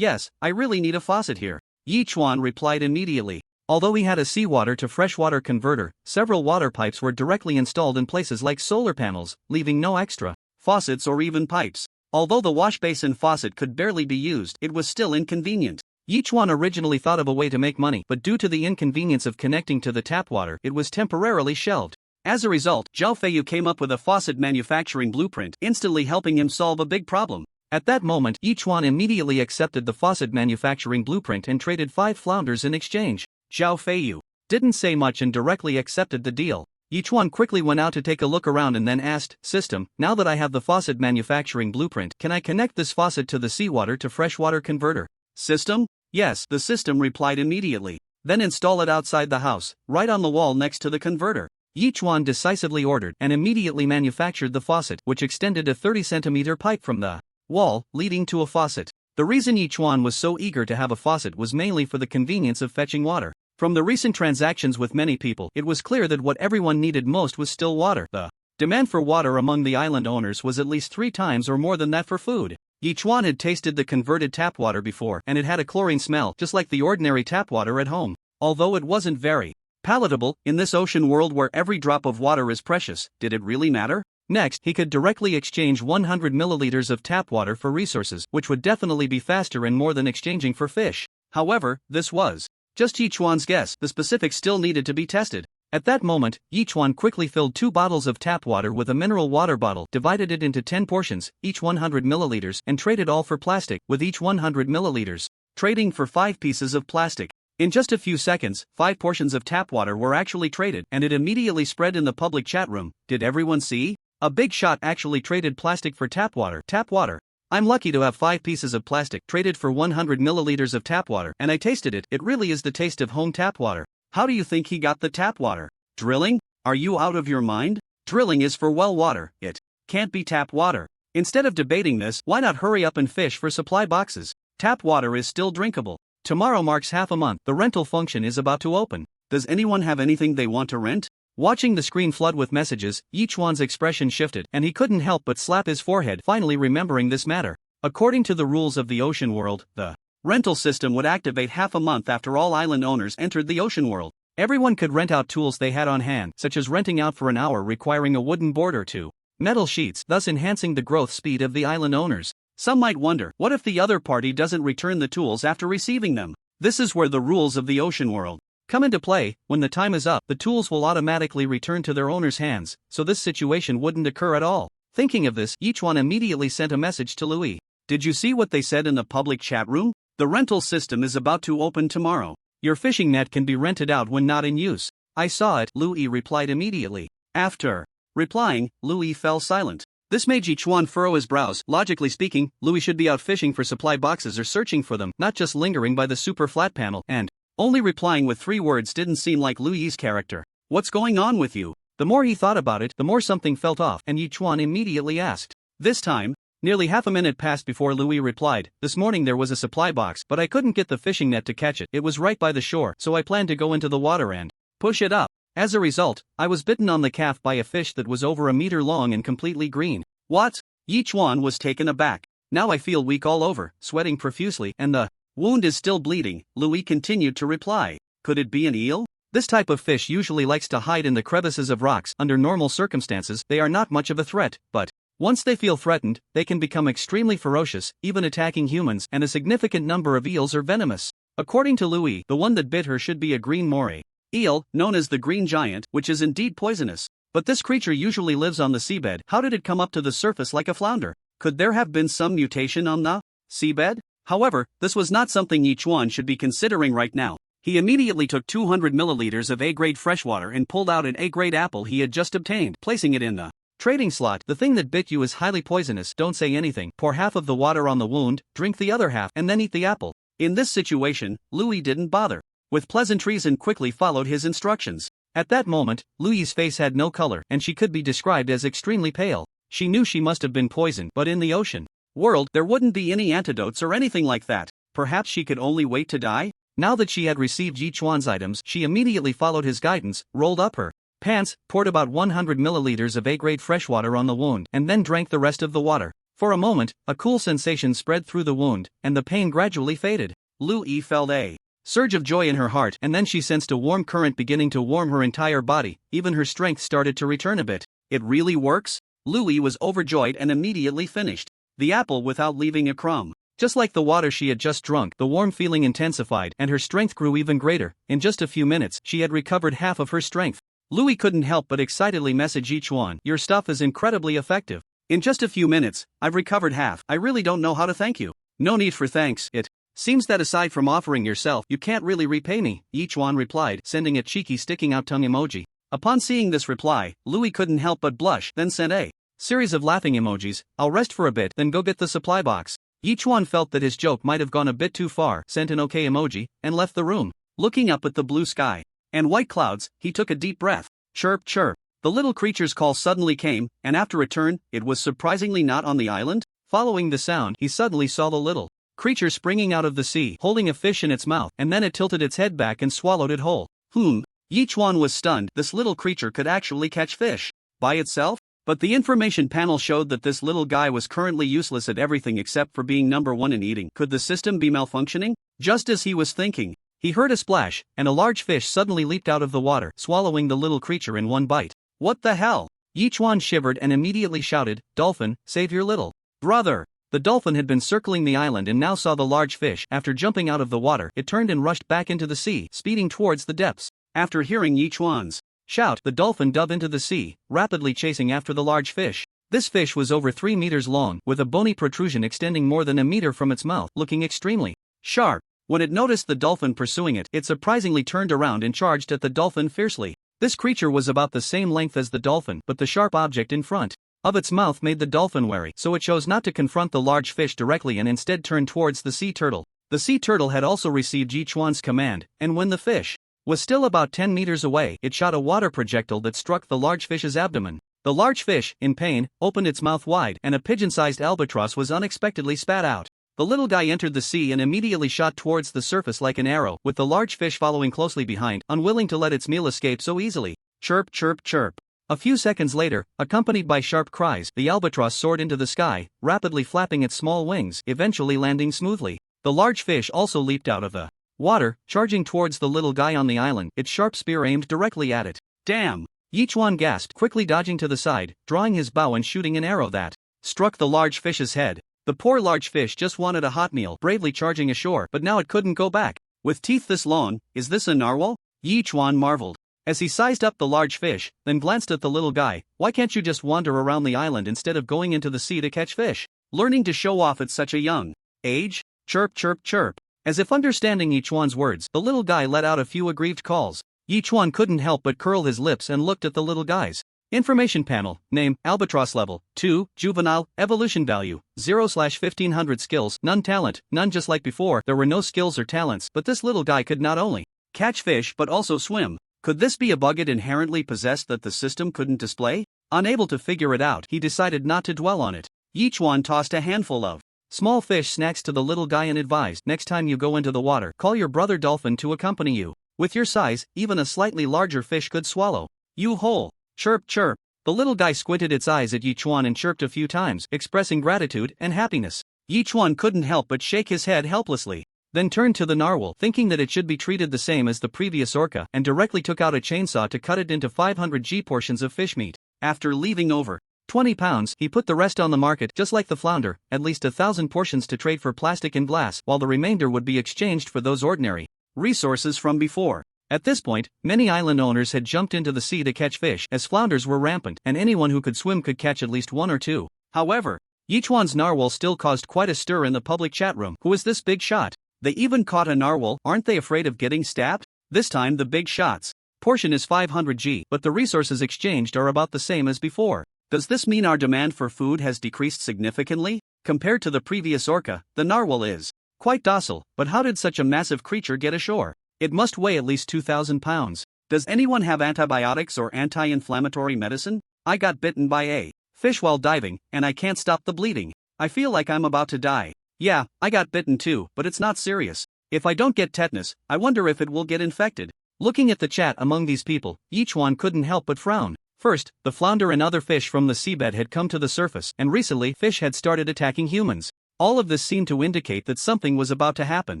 Speaker 2: I really need a faucet here. Yichuan replied immediately. Although he had a seawater to freshwater converter, several water pipes were directly installed in places like solar panels, leaving no extra faucets or even pipes. Although the wash basin faucet could barely be used, it was still inconvenient. Yichuan originally thought of a way to make money, but due to the inconvenience of connecting to the tap water, it was temporarily shelved. As a result, Zhao Feiyu came up with a faucet manufacturing blueprint, instantly helping him solve a big problem. At that moment, Yichuan immediately accepted the faucet manufacturing blueprint and traded 5 flounders in exchange. Zhao Feiyu didn't say much and directly accepted the deal. Yichuan quickly went out to take a look around and then asked, "System, now that I have the faucet manufacturing blueprint, can I connect this faucet to the seawater to freshwater converter?" System? Yes, the system replied immediately. Then install it outside the house, right on the wall next to the converter. Yichuan decisively ordered and immediately manufactured the faucet, which extended a 30-centimeter pipe from the wall, leading to a faucet. The reason Yichuan was so eager to have a faucet was mainly for the convenience of fetching water. From the recent transactions with many people, it was clear that what everyone needed most was still water. The demand for water among the island owners was at least 3 times or more than that for food. Yichuan had tasted the converted tap water before, and it had a chlorine smell just like the ordinary tap water at home. Although it wasn't very palatable, in this ocean world where every drop of water is precious, did it really matter? Next, he could directly exchange 100 milliliters of tap water for resources, which would definitely be faster and more than exchanging for fish. However, this was just Yichuan's guess. The specifics still needed to be tested. At that moment, Yichuan quickly filled 2 bottles of tap water with a mineral water bottle, divided it into 10 portions, each 100 milliliters, and traded all for plastic, with each 100 milliliters trading for 5 pieces of plastic. In just a few seconds, 5 portions of tap water were actually traded, and it immediately spread in the public chat room. Did everyone see? A big shot actually traded plastic for tap water. Tap water. I'm lucky to have 5 pieces of plastic traded for 100 milliliters of tap water, and I tasted it. It really is the taste of home tap water. How do you think he got the tap water? Drilling? Are you out of your mind? Drilling is for well water. It can't be tap water. Instead of debating this, why not hurry up and fish for supply boxes? Tap water is still drinkable. Tomorrow marks half a month. The rental function is about to open. Does anyone have anything they want to rent? Watching the screen flood with messages, Yichuan's expression shifted, and he couldn't help but slap his forehead, finally remembering this matter. According to the rules of the ocean world, the rental system would activate half a month after all island owners entered the ocean world. Everyone could rent out tools they had on hand, such as renting out for an hour requiring a wooden board or 2 metal sheets, thus enhancing the growth speed of the island owners. Some might wonder, what if the other party doesn't return the tools after receiving them? This is where the rules of the ocean world come into play. When the time is up, the tools will automatically return to their owner's hands, so this situation wouldn't occur at all. Thinking of this, Yichuan immediately sent a message to Louis. Did you see what they said in the public chat room? The rental system is about to open tomorrow. Your fishing net can be rented out when not in use. I saw it, Louis replied immediately. After replying, Louis fell silent. This made Yichuan furrow his brows. Logically speaking, Louis should be out fishing for supply boxes or searching for them, not just lingering by the super flat panel, and only replying with 3 words didn't seem like Louis's character. What's going on with you? The more he thought about it, the more something felt off, and Yichuan immediately asked. This time, nearly half a minute passed before Louis replied. This morning there was a supply box, but I couldn't get the fishing net to catch it. It was right by the shore, so I planned to go into the water and push it up. As a result, I was bitten on the calf by a fish that was over a meter long and completely green. What? Yichuan was taken aback. Now I feel weak all over, sweating profusely, and the wound is still bleeding. Louis continued to reply. Could it be an eel? This type of fish usually likes to hide in the crevices of rocks. Under normal circumstances, they are not much of a threat, but once they feel threatened, they can become extremely ferocious, even attacking humans, and a significant number of eels are venomous. According to Louis, the one that bit her should be a green moray eel, known as the green giant, which is indeed poisonous. But this creature usually lives on the seabed. How did it come up to the surface like a flounder? Could there have been some mutation on the seabed? However, this was not something Yichuan should be considering right now. He immediately took 200 milliliters of A-grade freshwater and pulled out an A-grade apple he had just obtained, placing it in the trading slot. The thing that bit you is highly poisonous. Don't say anything. Pour half of the water on the wound, drink the other half, and then eat the apple. In this situation, Louis didn't bother with pleasantries and quickly followed his instructions. At that moment, Louis's face had no color and she could be described as extremely pale. She knew she must have been poisoned, but in the ocean world, there wouldn't be any antidotes or anything like that. Perhaps she could only wait to die? Now that she had received Yi Chuan's items, she immediately followed his guidance, rolled up her pants, poured about 100 milliliters of A-grade fresh water on the wound, and then drank the rest of the water. For a moment, a cool sensation spread through the wound, and the pain gradually faded. Louis felt a surge of joy in her heart, and then she sensed a warm current beginning to warm her entire body. Even her strength started to return a bit. It really works? Louis was overjoyed and immediately finished the apple without leaving a crumb. Just like the water she had just drunk, the warm feeling intensified and her strength grew even greater. In just a few minutes, she had recovered half of her strength. Louis couldn't help but excitedly message Yi Chuan, "Your stuff is incredibly effective. In just a few minutes, I've recovered half. I really don't know how to thank you." "No need for thanks, it seems that aside from offering yourself, you can't really repay me," Yi Chuan replied, sending a cheeky sticking out tongue emoji. Upon seeing this reply, Louis couldn't help but blush, then sent a series of laughing emojis. "I'll rest for a bit, then go get the supply box." Yi Chuan felt that his joke might have gone a bit too far, sent an okay emoji, and left the room. Looking up at the blue sky and white clouds, he took a deep breath. Chirp chirp. The little creature's call suddenly came, and after a turn, it was surprisingly not on the island. Following the sound, he suddenly saw the little creature springing out of the sea, holding a fish in its mouth, and then it tilted its head back and swallowed it whole. Yi Chuan was stunned. This little creature could actually catch fish by itself? But the information panel showed that this little guy was currently useless at everything except for being number one in eating. Could the system be malfunctioning? Just as he was thinking, he heard a splash, and a large fish suddenly leaped out of the water, swallowing the little creature in one bite. What the hell? Yi Chuan shivered and immediately shouted, "Dolphin, save your little brother." The dolphin had been circling the island and now saw the large fish. After jumping out of the water, it turned and rushed back into the sea, speeding towards the depths. After hearing Yi Chuan's shout, the dolphin dove into the sea, rapidly chasing after the large fish. This fish was over 3 meters long, with a bony protrusion extending more than a meter from its mouth, looking extremely sharp. When it noticed the dolphin pursuing it, it surprisingly turned around and charged at the dolphin fiercely. This creature was about the same length as the dolphin, but the sharp object in front of its mouth made the dolphin wary, so it chose not to confront the large fish directly and instead turned towards the sea turtle. The sea turtle had also received Yi Chuan's command, and when the fish was still about 10 meters away, it shot a water projectile that struck the large fish's abdomen. The large fish, in pain, opened its mouth wide, and a pigeon-sized albatross was unexpectedly spat out. The little guy entered the sea and immediately shot towards the surface like an arrow, with the large fish following closely behind, unwilling to let its meal escape so easily. Chirp chirp chirp. A few seconds later, accompanied by sharp cries, the albatross soared into the sky, rapidly flapping its small wings, eventually landing smoothly. The large fish also leaped out of the water, charging towards the little guy on the island, its sharp spear aimed directly at it. "Damn!" Yi Chuan gasped, quickly dodging to the side, drawing his bow and shooting an arrow that struck the large fish's head. The poor large fish just wanted a hot meal, bravely charging ashore, but now it couldn't go back. With teeth this long, is this a narwhal? Yi Chuan marveled as he sized up the large fish, then glanced at the little guy. Why can't you just wander around the island instead of going into the sea to catch fish? Learning to show off at such a young age? Chirp chirp chirp. As if understanding Yi Chuan's words, the little guy let out a few aggrieved calls. Yi Chuan couldn't help but curl his lips and looked at the little guy's information panel. Name, Albatross level, 2, juvenile, evolution value, 0/1500 skills, none talent, none. Just like before, there were no skills or talents, but this little guy could not only catch fish but also swim. Could this be a bug it inherently possessed that the system couldn't display? Unable to figure it out, he decided not to dwell on it. Yi Chuan tossed a handful of small fish snacks to the little guy and advised, "Next time you go into the water, call your brother dolphin to accompany you. With your size, even a slightly larger fish could swallow you whole." Chirp chirp. The little guy squinted its eyes at Yi Chuan and chirped a few times, expressing gratitude and happiness. Yi Chuan couldn't help but shake his head helplessly, then turned to the narwhal, thinking that it should be treated the same as the previous orca, and directly took out a chainsaw to cut it into 500 portions of fish meat. After leaving over 20 pounds, he put the rest on the market, just like the flounder, at least 1,000 portions to trade for plastic and glass, while the remainder would be exchanged for those ordinary resources from before. At this point, many island owners had jumped into the sea to catch fish, as flounders were rampant, and anyone who could swim could catch at least one or two. However, Yi Chuan's narwhal still caused quite a stir in the public chat room. Who is this big shot? They even caught a narwhal. Aren't they afraid of getting stabbed? This time the big shot's portion is 500 but the resources exchanged are about the same as before. Does this mean our demand for food has decreased significantly? Compared to the previous orca, the narwhal is Quite docile, but how did such a massive creature get ashore? It must weigh at least 2,000 pounds. Does anyone have antibiotics or anti-inflammatory medicine? I got bitten by a fish while diving, and I can't stop the bleeding. I feel like I'm about to die. Yeah, I got bitten too, but it's not serious. If I don't get tetanus, I wonder if it will get infected. Looking at the chat among these people, each one couldn't help but frown. First, the flounder and other fish from the seabed had come to the surface, and recently fish had started attacking humans. All of this seemed to indicate that something was about to happen.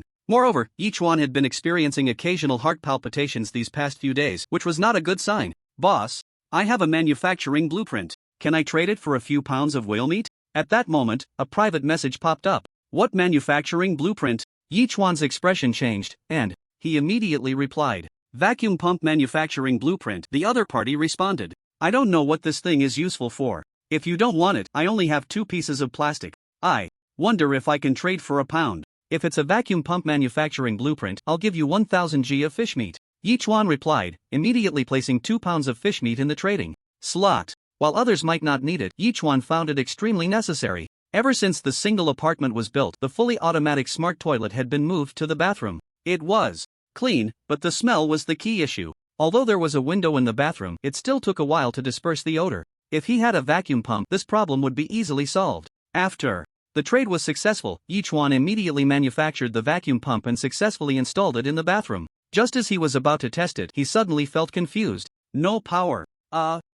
Speaker 2: Moreover, each one had been experiencing occasional heart palpitations these past few days, which was not a good sign. Boss, I have a manufacturing blueprint. Can I trade it for a few pounds of whale meat? At that moment, a private message popped up. What manufacturing blueprint? Each one's expression changed, and he immediately replied, vacuum pump manufacturing blueprint. The other party responded, I don't know what this thing is useful for. If you don't want it, I only have 2 pieces of plastic. I wonder if I can trade for a pound. If it's a vacuum pump manufacturing blueprint, I'll give you 1,000 g of fish meat. Each one replied, immediately placing 2 pounds of fish meat in the trading slot. While others might not need it, each one found it extremely necessary. Ever since the single apartment was built, the fully automatic smart toilet had been moved to the bathroom. It was clean, but the smell was the key issue. Although there was a window in the bathroom, it still took a while to disperse the odor. If he had a vacuum pump, this problem would be easily solved. After the trade was successful, each one immediately manufactured the vacuum pump and successfully installed it in the bathroom. Just as he was about to test it, he suddenly felt confused. No power.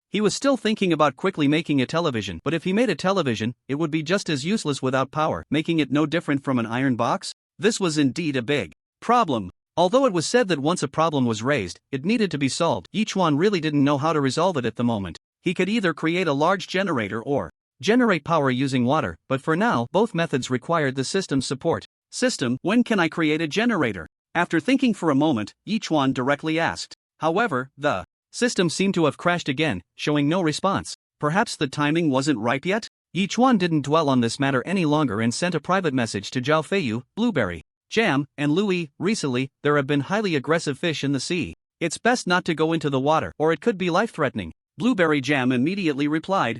Speaker 2: He was still thinking about quickly making a television, but if he made a television, it would be just as useless without power, making it no different from an iron box. This was indeed a big problem. Although it was said that once a problem was raised, it needed to be solved, each one really didn't know how to resolve it at the moment. He could either create a large generator or generate power using water, but for now, both methods required the system's support. System, when can I create a generator? After thinking for a moment, each one directly asked. However, the system seemed to have crashed again, showing no response. Perhaps the timing wasn't ripe yet? Each one didn't dwell on this matter any longer and sent a private message to Zhao Feiyu, Blueberry, Jam, and Louis. Recently, there have been highly aggressive fish in the sea. It's best not to go into the water, or it could be life-threatening. Blueberry Jam immediately replied,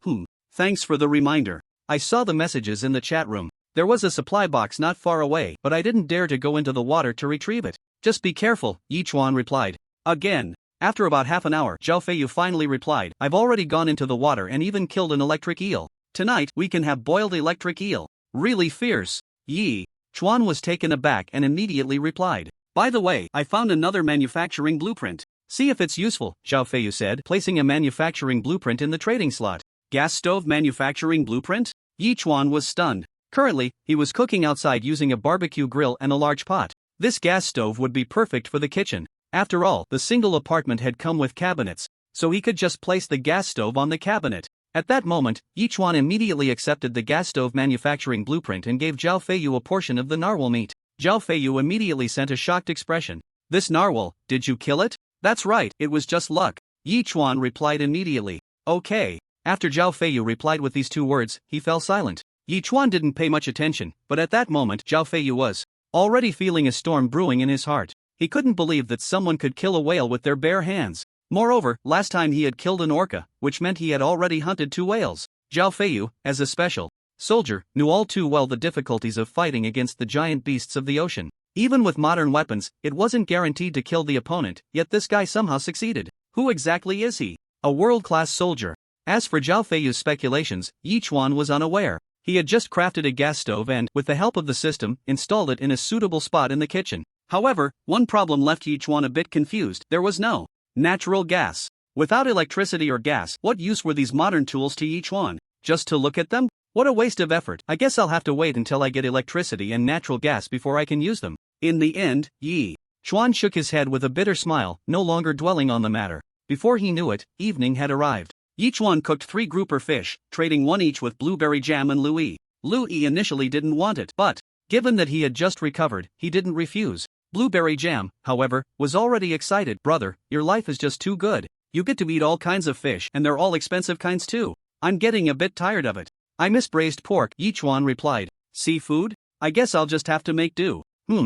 Speaker 2: thanks for the reminder. I saw the messages in the chat room. There was a supply box not far away, but I didn't dare to go into the water to retrieve it. Just be careful, Yichuan replied. Again. After about half an hour, Zhao Feiyu finally replied, I've already gone into the water and even killed an electric eel. Tonight, we can have boiled electric eel. Really fierce. Yi Chuan was taken aback and immediately replied, by the way, I found another manufacturing blueprint. See if it's useful, Zhao Feiyu said, placing a manufacturing blueprint in the trading slot. Gas stove manufacturing blueprint? Yi Chuan was stunned. Currently, he was cooking outside using a barbecue grill and a large pot. This gas stove would be perfect for the kitchen. After all, the single apartment had come with cabinets, so he could just place the gas stove on the cabinet. At that moment, Yi Chuan immediately accepted the gas stove manufacturing blueprint and gave Zhao Feiyu a portion of the narwhal meat. Zhao Feiyu immediately sent a shocked expression. This narwhal, did you kill it? That's right, it was just luck. Yi Chuan replied immediately. Okay. After Zhao Feiyu replied with these 2 words, he fell silent. Yi Chuan didn't pay much attention, but at that moment Zhao Feiyu was already feeling a storm brewing in his heart. He couldn't believe that someone could kill a whale with their bare hands. Moreover, last time he had killed an orca, which meant he had already hunted 2 whales. Zhao Feiyu, as a special soldier, knew all too well the difficulties of fighting against the giant beasts of the ocean. Even with modern weapons, it wasn't guaranteed to kill the opponent, yet this guy somehow succeeded. Who exactly is he? A world-class soldier. As for Zhao Feiyu's speculations, Yi Chuan was unaware. He had just crafted a gas stove and, with the help of the system, installed it in a suitable spot in the kitchen. However, one problem left Yi Chuan a bit confused. There was no natural gas. Without electricity or gas, what use were these modern tools to Yi Chuan? Just to look at them? What a waste of effort. I guess I'll have to wait until I get electricity and natural gas before I can use them. In the end, Yi Chuan shook his head with a bitter smile, no longer dwelling on the matter. Before he knew it, evening had arrived. Yi Chuan cooked 3 grouper fish, trading 1 each with Blueberry Jam and Louis. Louis initially didn't want it, but, given that he had just recovered, he didn't refuse. Blueberry Jam, however, was already excited. Brother, your life is just too good. You get to eat all kinds of fish and they're all expensive kinds too. I'm getting a bit tired of it. I miss braised pork, Yi Chuan replied. Seafood? I guess I'll just have to make do.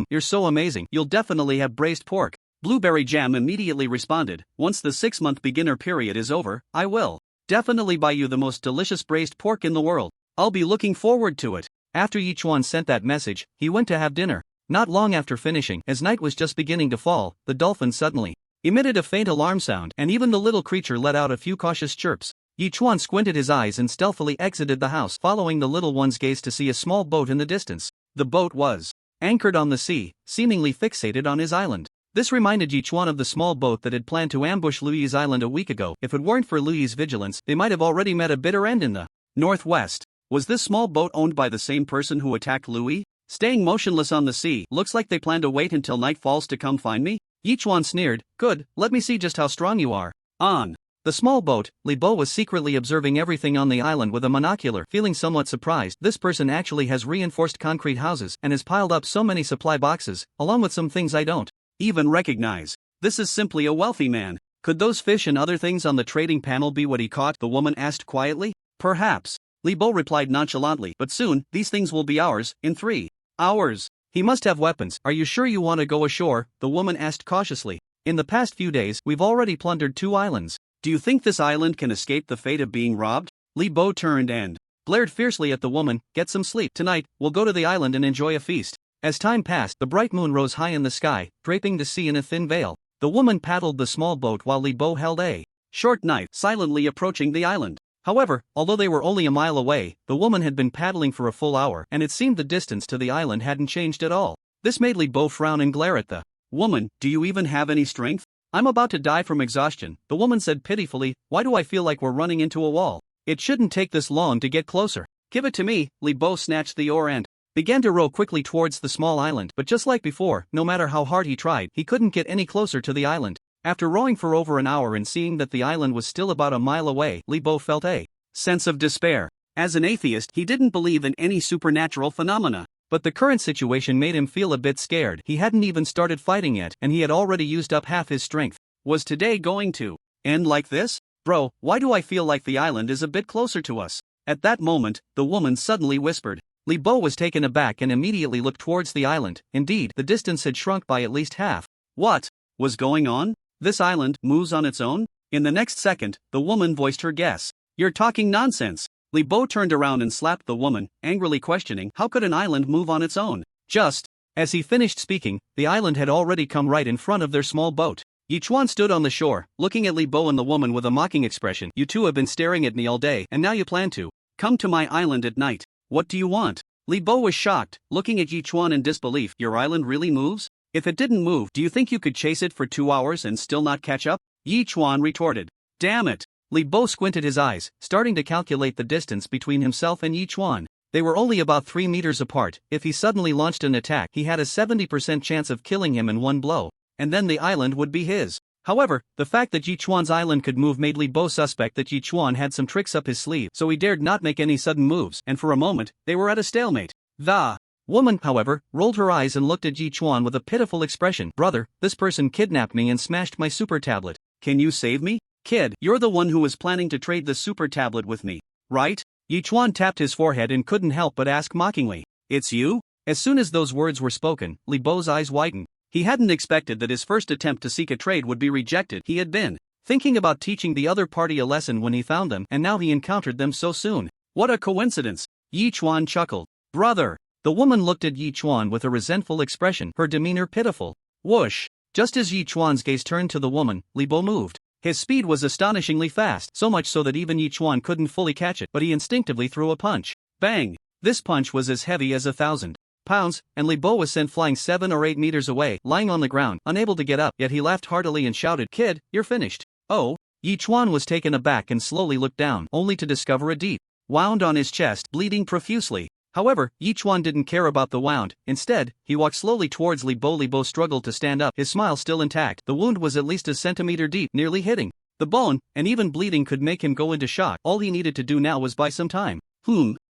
Speaker 2: You're so amazing, you'll definitely have braised pork. Blueberry Jam immediately responded, once the 6-month beginner period is over, I will definitely buy you the most delicious braised pork in the world. I'll be looking forward to it. After Yichuan sent that message, he went to have dinner. Not long after finishing, as night was just beginning to fall, the dolphin suddenly emitted a faint alarm sound, and even the little creature let out a few cautious chirps. Yichuan squinted his eyes and stealthily exited the house, following the little one's gaze to see a small boat in the distance. The boat was anchored on the sea, seemingly fixated on his island. This reminded Yichuan of the small boat that had planned to ambush Lui's island a week ago. If it weren't for Lui's vigilance, they might have already met a bitter end in the northwest. Was this small boat owned by the same person who attacked Lui? Staying motionless on the sea, looks like they plan to wait until night falls to come find me? Yichuan sneered. Good, let me see just how strong you are. On the small boat, Li Bo was secretly observing everything on the island with a monocular, feeling somewhat surprised. This person actually has reinforced concrete houses and has piled up so many supply boxes, along with some things I don't even recognize. This is simply a wealthy man. Could those fish and other things on the trading panel be what he caught? The woman asked quietly. Perhaps. Li Bo replied nonchalantly, but soon, these things will be ours, in 3 hours. He must have weapons. Are you sure you want to go ashore? The woman asked cautiously. In the past few days, we've already plundered 2 islands. Do you think this island can escape the fate of being robbed? Li Bo turned and glared fiercely at the woman. Get some sleep. Tonight, we'll go to the island and enjoy a feast. As time passed, the bright moon rose high in the sky, draping the sea in a thin veil. The woman paddled the small boat while Li Bo held a short knife, silently approaching the island. However, although they were only a mile away, the woman had been paddling for a full hour, and it seemed the distance to the island hadn't changed at all. This made Li Bo frown and glare at the woman. Do you even have any strength? I'm about to die from exhaustion, the woman said pitifully. Why do I feel like we're running into a wall? It shouldn't take this long to get closer. Give it to me. Li Bo snatched the oar and began to row quickly towards the small island, but just like before, no matter how hard he tried, he couldn't get any closer to the island. After rowing for over an hour and seeing that the island was still about a mile away, Li Bo felt a sense of despair. As an atheist, he didn't believe in any supernatural phenomena. But the current situation made him feel a bit scared. He hadn't even started fighting yet, and he had already used up half his strength. Was today going to end like this? Bro, why do I feel like the island is a bit closer to us? At that moment, the woman suddenly whispered. Li Bo was taken aback and immediately looked towards the island. Indeed, the distance had shrunk by at least half. What was going on? This island moves on its own? In the next second, the woman voiced her guess. You're talking nonsense. Li Bo turned around and slapped the woman, angrily questioning how could an island move on its own. Just as he finished speaking, the island had already come right in front of their small boat. Yichuan stood on the shore, looking at Li Bo and the woman with a mocking expression. You two have been staring at me all day, and now you plan to come to my island at night. What do you want? Li Bo was shocked, looking at Yichuan in disbelief. Your island really moves? If it didn't move, do you think you could chase it for 2 hours and still not catch up? Yichuan retorted. Damn it! Li Bo squinted his eyes, starting to calculate the distance between himself and Yichuan. They were only about 3 meters apart. If he suddenly launched an attack, he had a 70% chance of killing him in one blow, and then the island would be his. However, the fact that Yichuan's island could move made Li Bo suspect that Yichuan had some tricks up his sleeve, so he dared not make any sudden moves, and for a moment, they were at a stalemate. The woman, however, rolled her eyes and looked at Yichuan with a pitiful expression. Brother, this person kidnapped me and smashed my super tablet. Can you save me? Kid, you're the one who was planning to trade the super tablet with me, right? Yichuan tapped his forehead and couldn't help but ask mockingly. It's you? As soon as those words were spoken, Li Bo's eyes widened. He hadn't expected that his first attempt to seek a trade would be rejected. He had been thinking about teaching the other party a lesson when he found them, and now he encountered them so soon. What a coincidence! Yichuan chuckled. Brother! The woman looked at Yichuan with a resentful expression, her demeanor pitiful. Whoosh! Just as Yichuan's gaze turned to the woman, Li Bo moved. His speed was astonishingly fast, so much so that even Yichuan couldn't fully catch it, but he instinctively threw a punch. Bang! This punch was as heavy as 1,000 pounds, and Li Bo was sent flying 7 or 8 meters away, lying on the ground, unable to get up, yet he laughed heartily and shouted, Kid, you're finished. Oh? Yichuan was taken aback and slowly looked down, only to discover a deep wound on his chest, bleeding profusely. However, Yichuan didn't care about the wound. Instead, he walked slowly towards Li Bo. Li Bo struggled to stand up, his smile still intact. The wound was at least a centimeter deep, nearly hitting the bone, and even bleeding could make him go into shock. All he needed to do now was buy some time.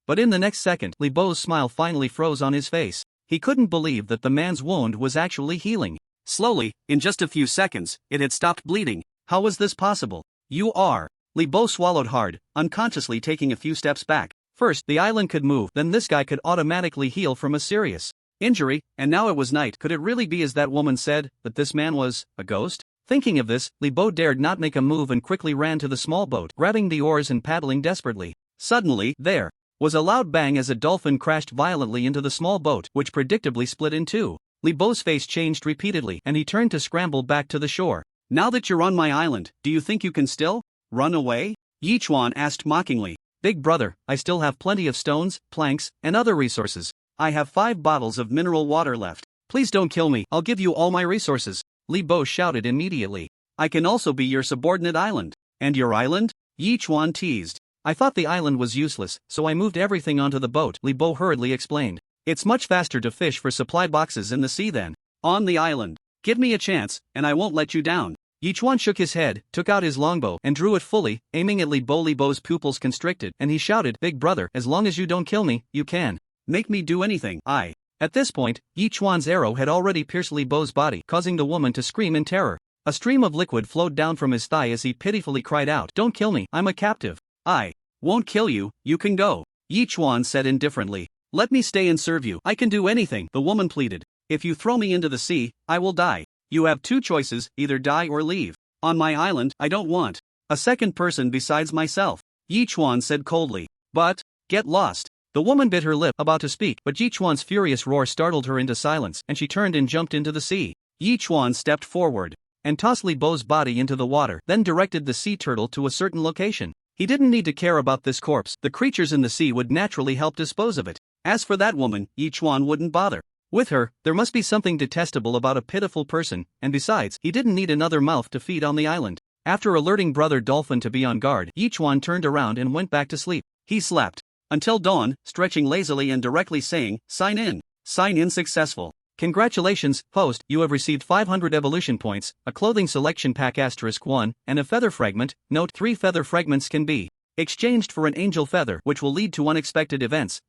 Speaker 2: But in the next second, Li Bo's smile finally froze on his face. He couldn't believe that the man's wound was actually healing. Slowly, in just a few seconds, it had stopped bleeding. How was this possible? You are. Li Bo swallowed hard, unconsciously taking a few steps back. First, the island could move, then this guy could automatically heal from a serious injury, and now it was night. Could it really be as that woman said, that this man was a ghost? Thinking of this, Li Bo dared not make a move and quickly ran to the small boat, grabbing the oars and paddling desperately. Suddenly, there was a loud bang as a dolphin crashed violently into the small boat, which predictably split in two. Li Bo's face changed repeatedly and he turned to scramble back to the shore. Now that you're on my island, do you think you can still run away? Yichuan asked mockingly. Big brother, I still have plenty of stones, planks, and other resources. I have 5 bottles of mineral water left. Please don't kill me, I'll give you all my resources. Li Bo shouted immediately. I can also be your subordinate island. And your island? Yichuan teased. I thought the island was useless, so I moved everything onto the boat, Li Bo hurriedly explained. It's much faster to fish for supply boxes in the sea than on the island. Give me a chance, and I won't let you down. Yichuan shook his head, took out his longbow, and drew it fully, aiming at Li Bo. Li Bo's pupils constricted, and he shouted, Big brother, as long as you don't kill me, you can make me do anything. At this point, Yichuan's arrow had already pierced Li Bo's body, causing the woman to scream in terror. A stream of liquid flowed down from his thigh as he pitifully cried out, Don't kill me, I'm a captive. I won't kill you, you can go. Yichuan said indifferently. Let me stay and serve you. I can do anything, the woman pleaded. If you throw me into the sea, I will die. You have 2 choices, either die or leave. On my island, I don't want a second person besides myself. Yichuan said coldly. But, get lost. The woman bit her lip, about to speak, but Yichuan's furious roar startled her into silence, and she turned and jumped into the sea. Yichuan stepped forward and tossed Li Bo's body into the water, then directed the sea turtle to a certain location. He didn't need to care about this corpse, the creatures in the sea would naturally help dispose of it. As for that woman, Yichuan wouldn't bother. With her, there must be something detestable about a pitiful person, and besides, he didn't need another mouth to feed on the island. After alerting Brother Dolphin to be on guard, Yichuan turned around and went back to sleep. He slept until dawn, stretching lazily and directly saying, Sign in. Sign in successful. Congratulations, host, you have received 500 evolution points, a clothing selection pack *1, and a feather fragment. Note 3 feather fragments can be exchanged for an angel feather, which will lead to unexpected events.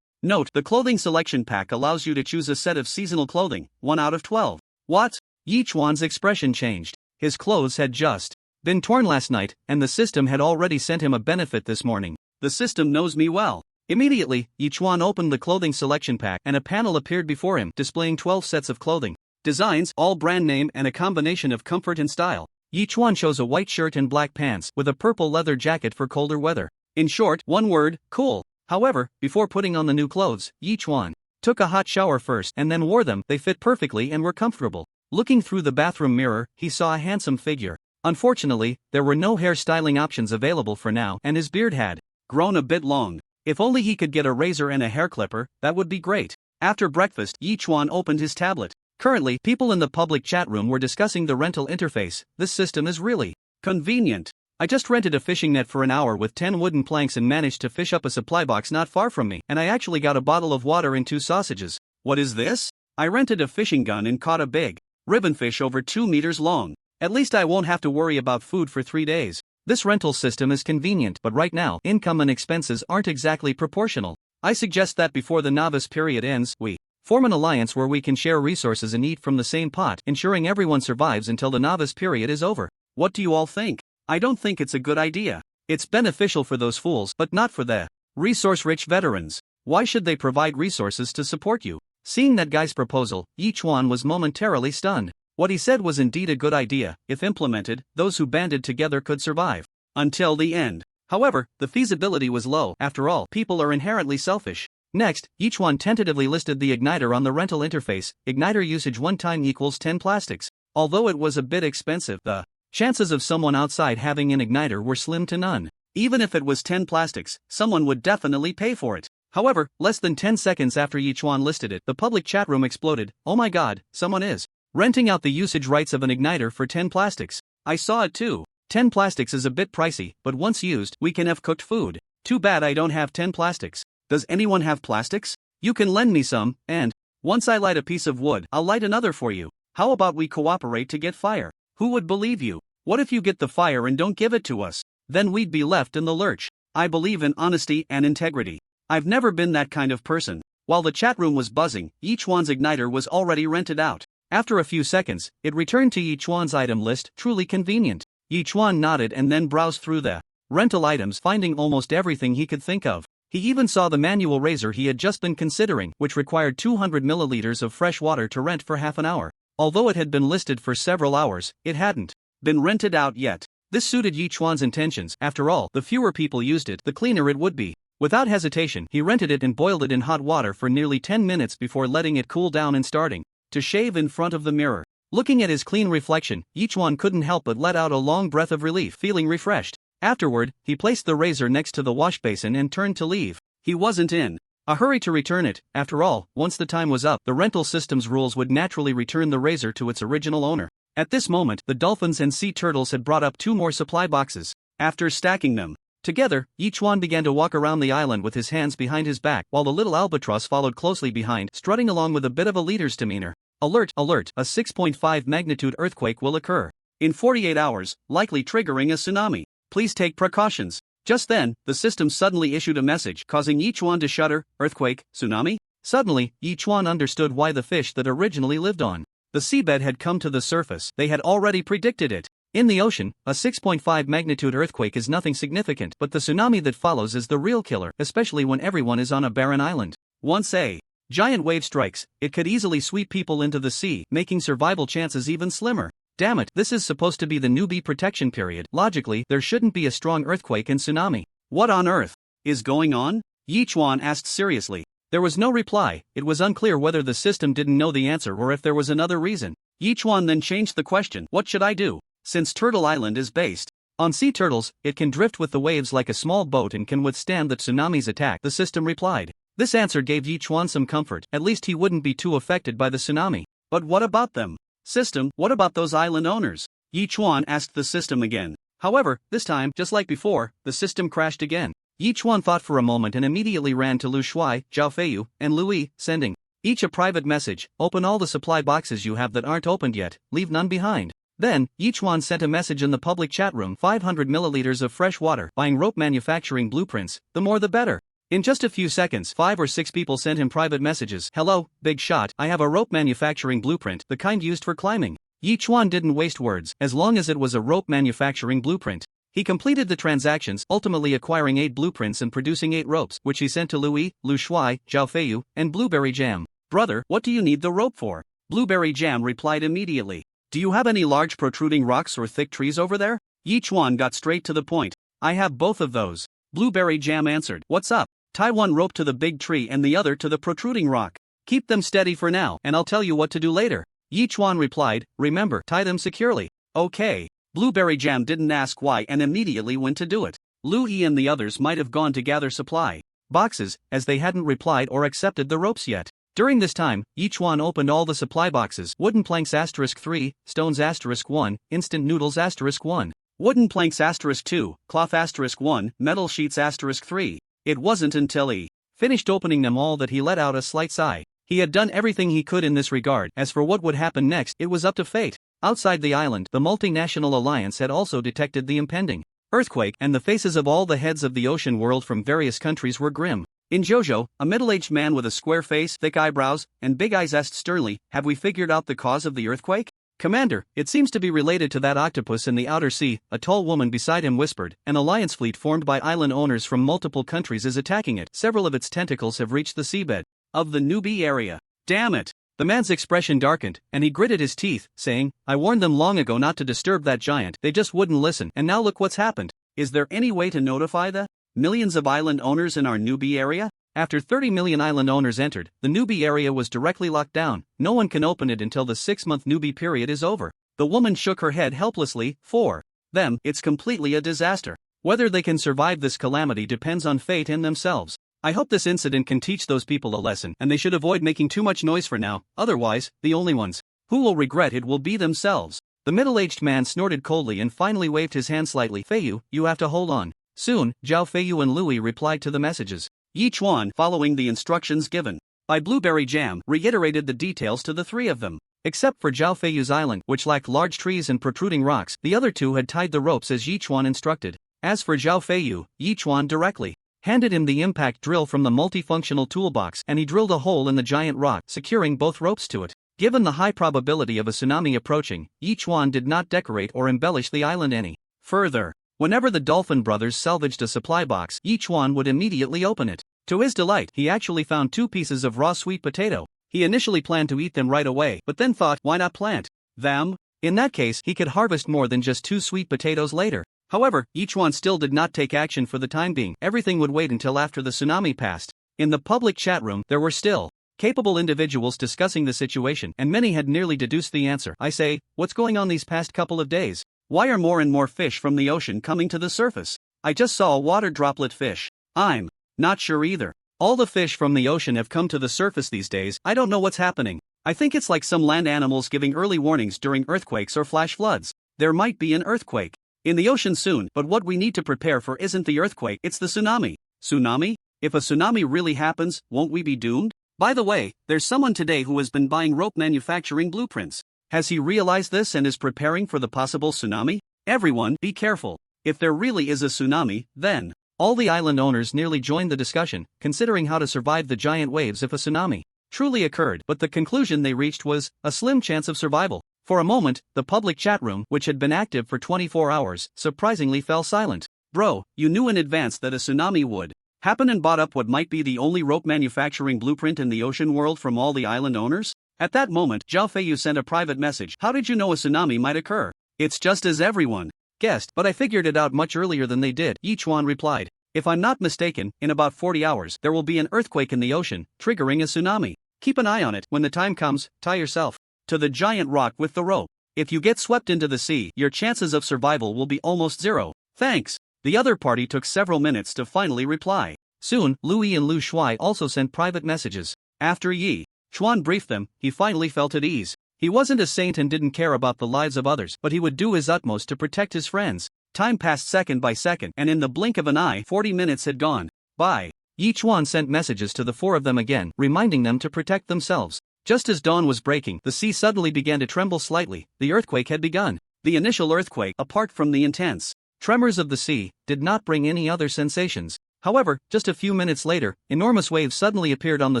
Speaker 2: Note, the clothing selection pack allows you to choose a set of seasonal clothing, 1 out of 12. What? Yichuan's expression changed. His clothes had just been torn last night, and the system had already sent him a benefit this morning. The system knows me well. Immediately, Yichuan opened the clothing selection pack and a panel appeared before him, displaying 12 sets of clothing. Designs, all brand name and a combination of comfort and style. Yichuan chose a white shirt and black pants, with a purple leather jacket for colder weather. In short, one word, cool. However, before putting on the new clothes, Yichuan took a hot shower first and then wore them. They fit perfectly and were comfortable. Looking through the bathroom mirror, he saw a handsome figure. Unfortunately, there were no hair styling options available for now, and his beard had grown a bit long. If only he could get a razor and a hair clipper, that would be great. After breakfast, Yichuan opened his tablet. Currently, people in the public chat room were discussing the rental interface. This system is really convenient. I just rented a fishing net for an hour with 10 wooden planks and managed to fish up a supply box not far from me, and I actually got a bottle of water and 2 sausages. What is this? I rented a fishing gun and caught a big ribbonfish over 2 meters long. At least I won't have to worry about food for 3 days. This rental system is convenient, but right now, income and expenses aren't exactly proportional. I suggest that before the novice period ends, we form an alliance where we can share resources and eat from the same pot, ensuring everyone survives until the novice period is over. What do you all think? I don't think it's a good idea. It's beneficial for those fools, but not for the resource-rich veterans. Why should they provide resources to support you? Seeing that guy's proposal, Yichuan was momentarily stunned. What he said was indeed a good idea. If implemented, those who banded together could survive until the end. However, the feasibility was low. After all, people are inherently selfish. Next, Yichuan tentatively listed the igniter on the rental interface. Igniter usage 1 time equals 10 plastics. Although it was a bit expensive, the chances of someone outside having an igniter were slim to none. Even if it was 10 plastics, someone would definitely pay for it. However, less than 10 seconds after Yichuan listed it, the public chat room exploded. Oh my god, someone is renting out the usage rights of an igniter for 10 plastics. I saw it too. 10 plastics is a bit pricey, but once used, we can have cooked food. Too bad I don't have 10 plastics. Does anyone have plastics? You can lend me some, and once I light a piece of wood, I'll light another for you. How about we cooperate to get fire? Who would believe you? What if you get the fire and don't give it to us? Then we'd be left in the lurch. I believe in honesty and integrity. I've never been that kind of person. While the chat room was buzzing, Yichuan's igniter was already rented out. After a few seconds, it returned to Yichuan's item list, truly convenient. Yichuan nodded and then browsed through the rental items, finding almost everything he could think of. He even saw the manual razor he had just been considering, which required 200 milliliters of fresh water to rent for half an hour. Although it had been listed for several hours, it hadn't been rented out yet. This suited Yichuan's intentions. After all, the fewer people used it, the cleaner it would be. Without hesitation, he rented it and boiled it in hot water for nearly 10 minutes before letting it cool down and starting to shave in front of the mirror. Looking at his clean reflection, Yichuan couldn't help but let out a long breath of relief, feeling refreshed. Afterward, he placed the razor next to the wash basin and turned to leave. He wasn't in a hurry to return it. After all, once the time was up, the rental system's rules would naturally return the razor to its original owner. At this moment, the dolphins and sea turtles had brought up 2 more supply boxes. After stacking them together, Yichuan began to walk around the island with his hands behind his back, while the little albatross followed closely behind, strutting along with a bit of a leader's demeanor. Alert, alert, a 6.5 magnitude earthquake will occur in 48 hours, likely triggering a tsunami. Please take precautions. Just then, the system suddenly issued a message, causing Yichuan to shudder. Earthquake, tsunami? Suddenly, Yichuan understood why the fish that originally lived on the seabed had come to the surface. They had already predicted it. In the ocean, a 6.5 magnitude earthquake is nothing significant, but the tsunami that follows is the real killer, especially when everyone is on a barren island. Once a giant wave strikes, it could easily sweep people into the sea, making survival chances even slimmer. Damn it, this is supposed to be the newbie protection period. Logically, there shouldn't be a strong earthquake and tsunami. What on earth is going on? Yichuan asked seriously. There was no reply. It was unclear whether the system didn't know the answer or if there was another reason. Yichuan then changed the question. What should I do? Since Turtle Island is based on sea turtles, it can drift with the waves like a small boat and can withstand the tsunami's attack, the system replied. This answer gave Yichuan some comfort. At least he wouldn't be too affected by the tsunami. But what about them? System, what about those island owners? Yichuan asked the system again. However, this time, just like before, the system crashed again. Yichuan thought for a moment and immediately ran to Lu Shuai, Zhao Feiyu, and Louis, sending each a private message. Open all the supply boxes you have that aren't opened yet, leave none behind. Then, Yichuan sent a message in the public chat room. 500 milliliters of fresh water, buying rope manufacturing blueprints, the more the better. In just a few seconds, 5 or 6 people sent him private messages. Hello, big shot, I have a rope manufacturing blueprint, the kind used for climbing. Yichuan didn't waste words, as long as it was a rope manufacturing blueprint. He completed the transactions, ultimately acquiring 8 blueprints and producing 8 ropes, which he sent to Louis, Lu Shuai, Zhao Feiyu, and Blueberry Jam. Brother, what do you need the rope for? Blueberry Jam replied immediately. Do you have any large protruding rocks or thick trees over there? Yichuan got straight to the point. I have both of those. Blueberry Jam answered. What's up? Tie one rope to the big tree and the other to the protruding rock. Keep them steady for now, and I'll tell you what to do later. Yichuan replied, remember, tie them securely. Okay. Blueberry Jam didn't ask why and immediately went to do it. Louis and the others might have gone to gather supply boxes, as they hadn't replied or accepted the ropes yet. During this time, Yichuan opened all the supply boxes. Wooden planks *3, stones *1, instant noodles *1, wooden planks *2, cloth *1, metal sheets *3. It wasn't until he finished opening them all that he let out a slight sigh. He had done everything he could in this regard. As for what would happen next, it was up to fate. Outside the island, the multinational alliance had also detected the impending earthquake, and the faces of all the heads of the ocean world from various countries were grim. In Jojo, a middle-aged man with a square face, thick eyebrows, and big eyes asked sternly, have we figured out the cause of the earthquake? Commander, it seems to be related to that octopus in the outer sea, a tall woman beside him whispered. An alliance fleet formed by island owners from multiple countries is attacking it. Several of its tentacles have reached the seabed of the Newbie area. Damn it! The man's expression darkened, and he gritted his teeth, saying, I warned them long ago not to disturb that giant, they just wouldn't listen, and now look what's happened. Is there any way to notify the millions of island owners in our Newbie area? After 30 million island owners entered, the Newbie area was directly locked down. No one can open it until the 6-month Newbie period is over. The woman shook her head helplessly. For them, it's completely a disaster. Whether they can survive this calamity depends on fate and themselves. I hope this incident can teach those people a lesson, and they should avoid making too much noise for now, otherwise, the only ones who will regret it will be themselves. The middle-aged man snorted coldly and finally waved his hand slightly. Feiyu, you have to hold on. Soon, Zhao Feiyu and Louis replied to the messages. Yichuan, following the instructions given by Blueberry Jam, reiterated the details to the 3 of them. Except for Zhao Feiyu's island, which lacked large trees and protruding rocks, the other 2 had tied the ropes as Yichuan instructed. As for Zhao Feiyu, Yichuan directly handed him the impact drill from the multifunctional toolbox, and he drilled a hole in the giant rock, securing both ropes to it. Given the high probability of a tsunami approaching, Yichuan did not decorate or embellish the island any further. Whenever the Dolphin brothers salvaged a supply box, Yichuan would immediately open it. To his delight, he actually found 2 pieces of raw sweet potato. He initially planned to eat them right away, but then thought, why not plant them? In that case, he could harvest more than just 2 sweet potatoes later. However, each one still did not take action for the time being. Everything would wait until after the tsunami passed. In the public chat room, there were still capable individuals discussing the situation, and many had nearly deduced the answer. I say, what's going on these past couple of days? Why are more and more fish from the ocean coming to the surface? I just saw a water droplet fish. I'm not sure either. All the fish from the ocean have come to the surface these days. I don't know what's happening. I think it's like some land animals giving early warnings during earthquakes or flash floods. There might be an earthquake in the ocean soon, but what we need to prepare for isn't the earthquake, it's the tsunami. Tsunami? If a tsunami really happens, won't we be doomed? By the way, there's someone today who has been buying rope manufacturing blueprints. Has he realized this and is preparing for the possible tsunami? Everyone, be careful. If there really is a tsunami, then all the island owners nearly joined the discussion, considering how to survive the giant waves if a tsunami truly occurred, but the conclusion they reached was a slim chance of survival. For a moment, the public chat room, which had been active for 24 hours, surprisingly fell silent. Bro, you knew in advance that a tsunami would happen and bought up what might be the only rope manufacturing blueprint in the ocean world from all the island owners? At that moment, Zhao Feiyu sent a private message. How did you know a tsunami might occur? It's just as everyone guessed, but I figured it out much earlier than they did, Yichuan replied. If I'm not mistaken, in about 40 hours, there will be an earthquake in the ocean, triggering a tsunami. Keep an eye on it. When the time comes, tie yourself to the giant rock with the rope. If you get swept into the sea, your chances of survival will be almost zero. Thanks. The other party took several minutes to finally reply. Soon, Louis and Lu Shuai also sent private messages. After Yi Chuan briefed them, he finally felt at ease. He wasn't a saint and didn't care about the lives of others, but he would do his utmost to protect his friends. Time passed second by second, and in the blink of an eye, 40 minutes had gone by. Yi Chuan sent messages to the four of them again, reminding them to protect themselves. Just as dawn was breaking, the sea suddenly began to tremble slightly. The earthquake had begun. The initial earthquake, apart from the intense tremors of the sea, did not bring any other sensations. However, just a few minutes later, enormous waves suddenly appeared on the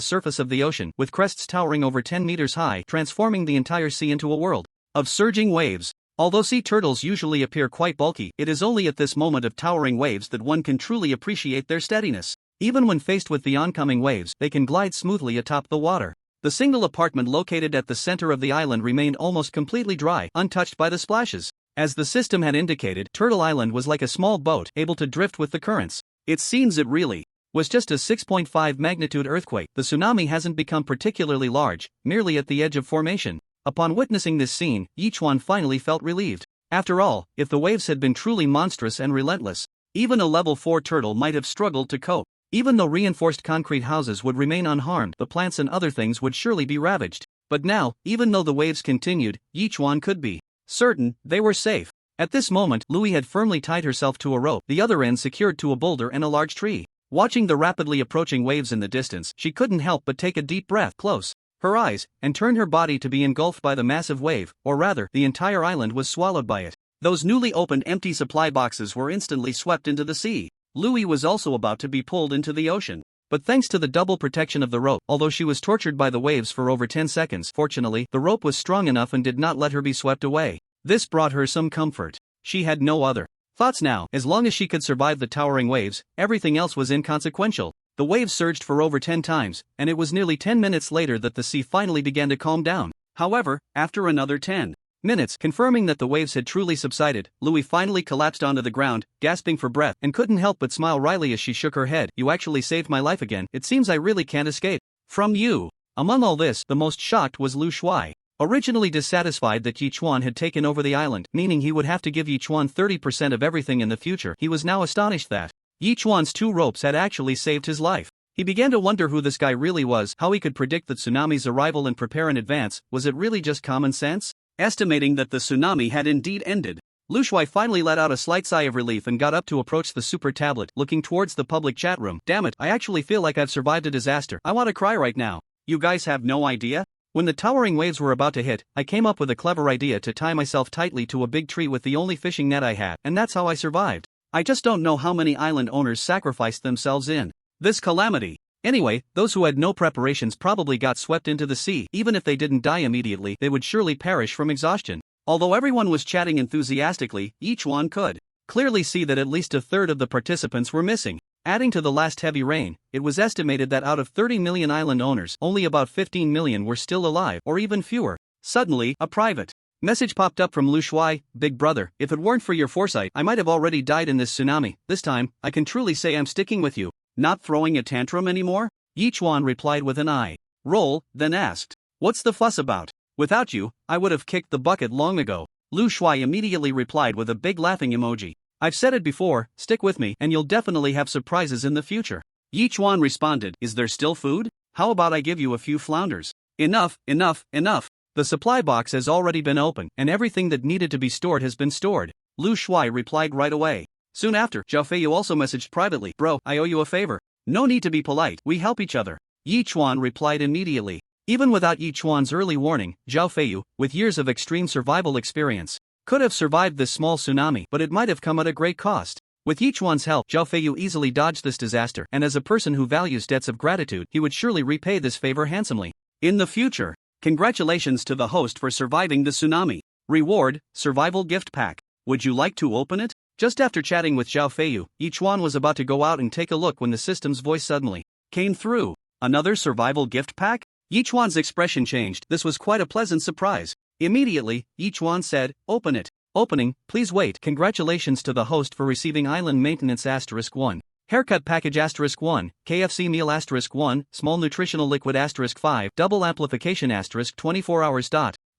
Speaker 2: surface of the ocean, with crests towering over 10 meters high, transforming the entire sea into a world of surging waves. Although sea turtles usually appear quite bulky, it is only at this moment of towering waves that one can truly appreciate their steadiness. Even when faced with the oncoming waves, they can glide smoothly atop the water. The single apartment located at the center of the island remained almost completely dry, untouched by the splashes. As the system had indicated, Turtle Island was like a small boat, able to drift with the currents. It seems it really was just a 6.5 magnitude earthquake. The tsunami hasn't become particularly large, merely at the edge of formation. Upon witnessing this scene, Yichuan finally felt relieved. After all, if the waves had been truly monstrous and relentless, even a level 4 turtle might have struggled to cope. Even though reinforced concrete houses would remain unharmed, the plants and other things would surely be ravaged. But now, even though the waves continued, Yichuan could be certain they were safe. At this moment, Louis had firmly tied herself to a rope, the other end secured to a boulder and a large tree. Watching the rapidly approaching waves in the distance, she couldn't help but take a deep breath, close her eyes, and turn her body to be engulfed by the massive wave, or rather, the entire island was swallowed by it. Those newly opened empty supply boxes were instantly swept into the sea. Louis was also about to be pulled into the ocean. But thanks to the double protection of the rope, although she was tortured by the waves for over 10 seconds, fortunately, the rope was strong enough and did not let her be swept away. This brought her some comfort. She had no other thoughts now. As long as she could survive the towering waves, everything else was inconsequential. The waves surged for over 10 times, and it was nearly 10 minutes later that the sea finally began to calm down. However, after another 10 minutes, confirming that the waves had truly subsided, Louis finally collapsed onto the ground, gasping for breath, and couldn't help but smile wryly as she shook her head. You actually saved my life again. It seems I really can't escape from you. Among all this, the most shocked was Lu Shuai. Originally dissatisfied that Yichuan had taken over the island, meaning he would have to give Yichuan 30% of everything in the future, he was now astonished that Yichuan's 2 ropes had actually saved his life. He began to wonder who this guy really was, how he could predict the tsunami's arrival and prepare in advance. Was it really just common sense? Estimating that the tsunami had indeed ended, Lu Shuai finally let out a slight sigh of relief and got up to approach the super tablet, looking towards the public chat room. Damn it, I actually feel like I've survived a disaster. I want to cry right now. You guys have no idea? When the towering waves were about to hit, I came up with a clever idea to tie myself tightly to a big tree with the only fishing net I had, and that's how I survived. I just don't know how many island owners sacrificed themselves in this calamity. Anyway, those who had no preparations probably got swept into the sea. Even if they didn't die immediately, they would surely perish from exhaustion. Although everyone was chatting enthusiastically, each one could clearly see that at least a third of the participants were missing. Adding to the last heavy rain, it was estimated that out of 30 million island owners, only about 15 million were still alive, or even fewer. Suddenly, a private Message popped up from Lu Shuai, Big Brother, if it weren't for your foresight, I might have already died in this tsunami. This time, I can truly say I'm sticking with you. Not throwing a tantrum anymore? Yichuan replied with an eye roll, then asked, what's the fuss about? Without you, I would have kicked the bucket long ago. Lu Shuai immediately replied with a big laughing emoji. I've said it before, stick with me and you'll definitely have surprises in the future. Yichuan responded, is there still food? How about I give you a few flounders? Enough, enough, enough. The supply box has already been opened, and everything that needed to be stored has been stored. Lu Shuai replied right away. Soon after, Zhao Feiyu also messaged privately, bro, I owe you a favor. No need to be polite, we help each other. Yichuan replied immediately. Even without Yichuan's early warning, Zhao Feiyu, with years of extreme survival experience, could have survived this small tsunami, but it might have come at a great cost. With Yichuan's help, Zhao Feiyu easily dodged this disaster, and as a person who values debts of gratitude, he would surely repay this favor handsomely. In the future. Congratulations to the host for surviving the tsunami. Reward, Survival Gift Pack. Would you like to open it? Just after chatting with Zhao Feiyu, Yichuan was about to go out and take a look when the system's voice suddenly came through. Another survival gift pack? Yichuan's expression changed. This was quite a pleasant surprise. Immediately, Yichuan said, open it. Opening, please wait. Congratulations to the host for receiving Island Maintenance *1. Haircut Package *1, KFC Meal *1, Small Nutritional Liquid *5, Double Amplification *24 hours.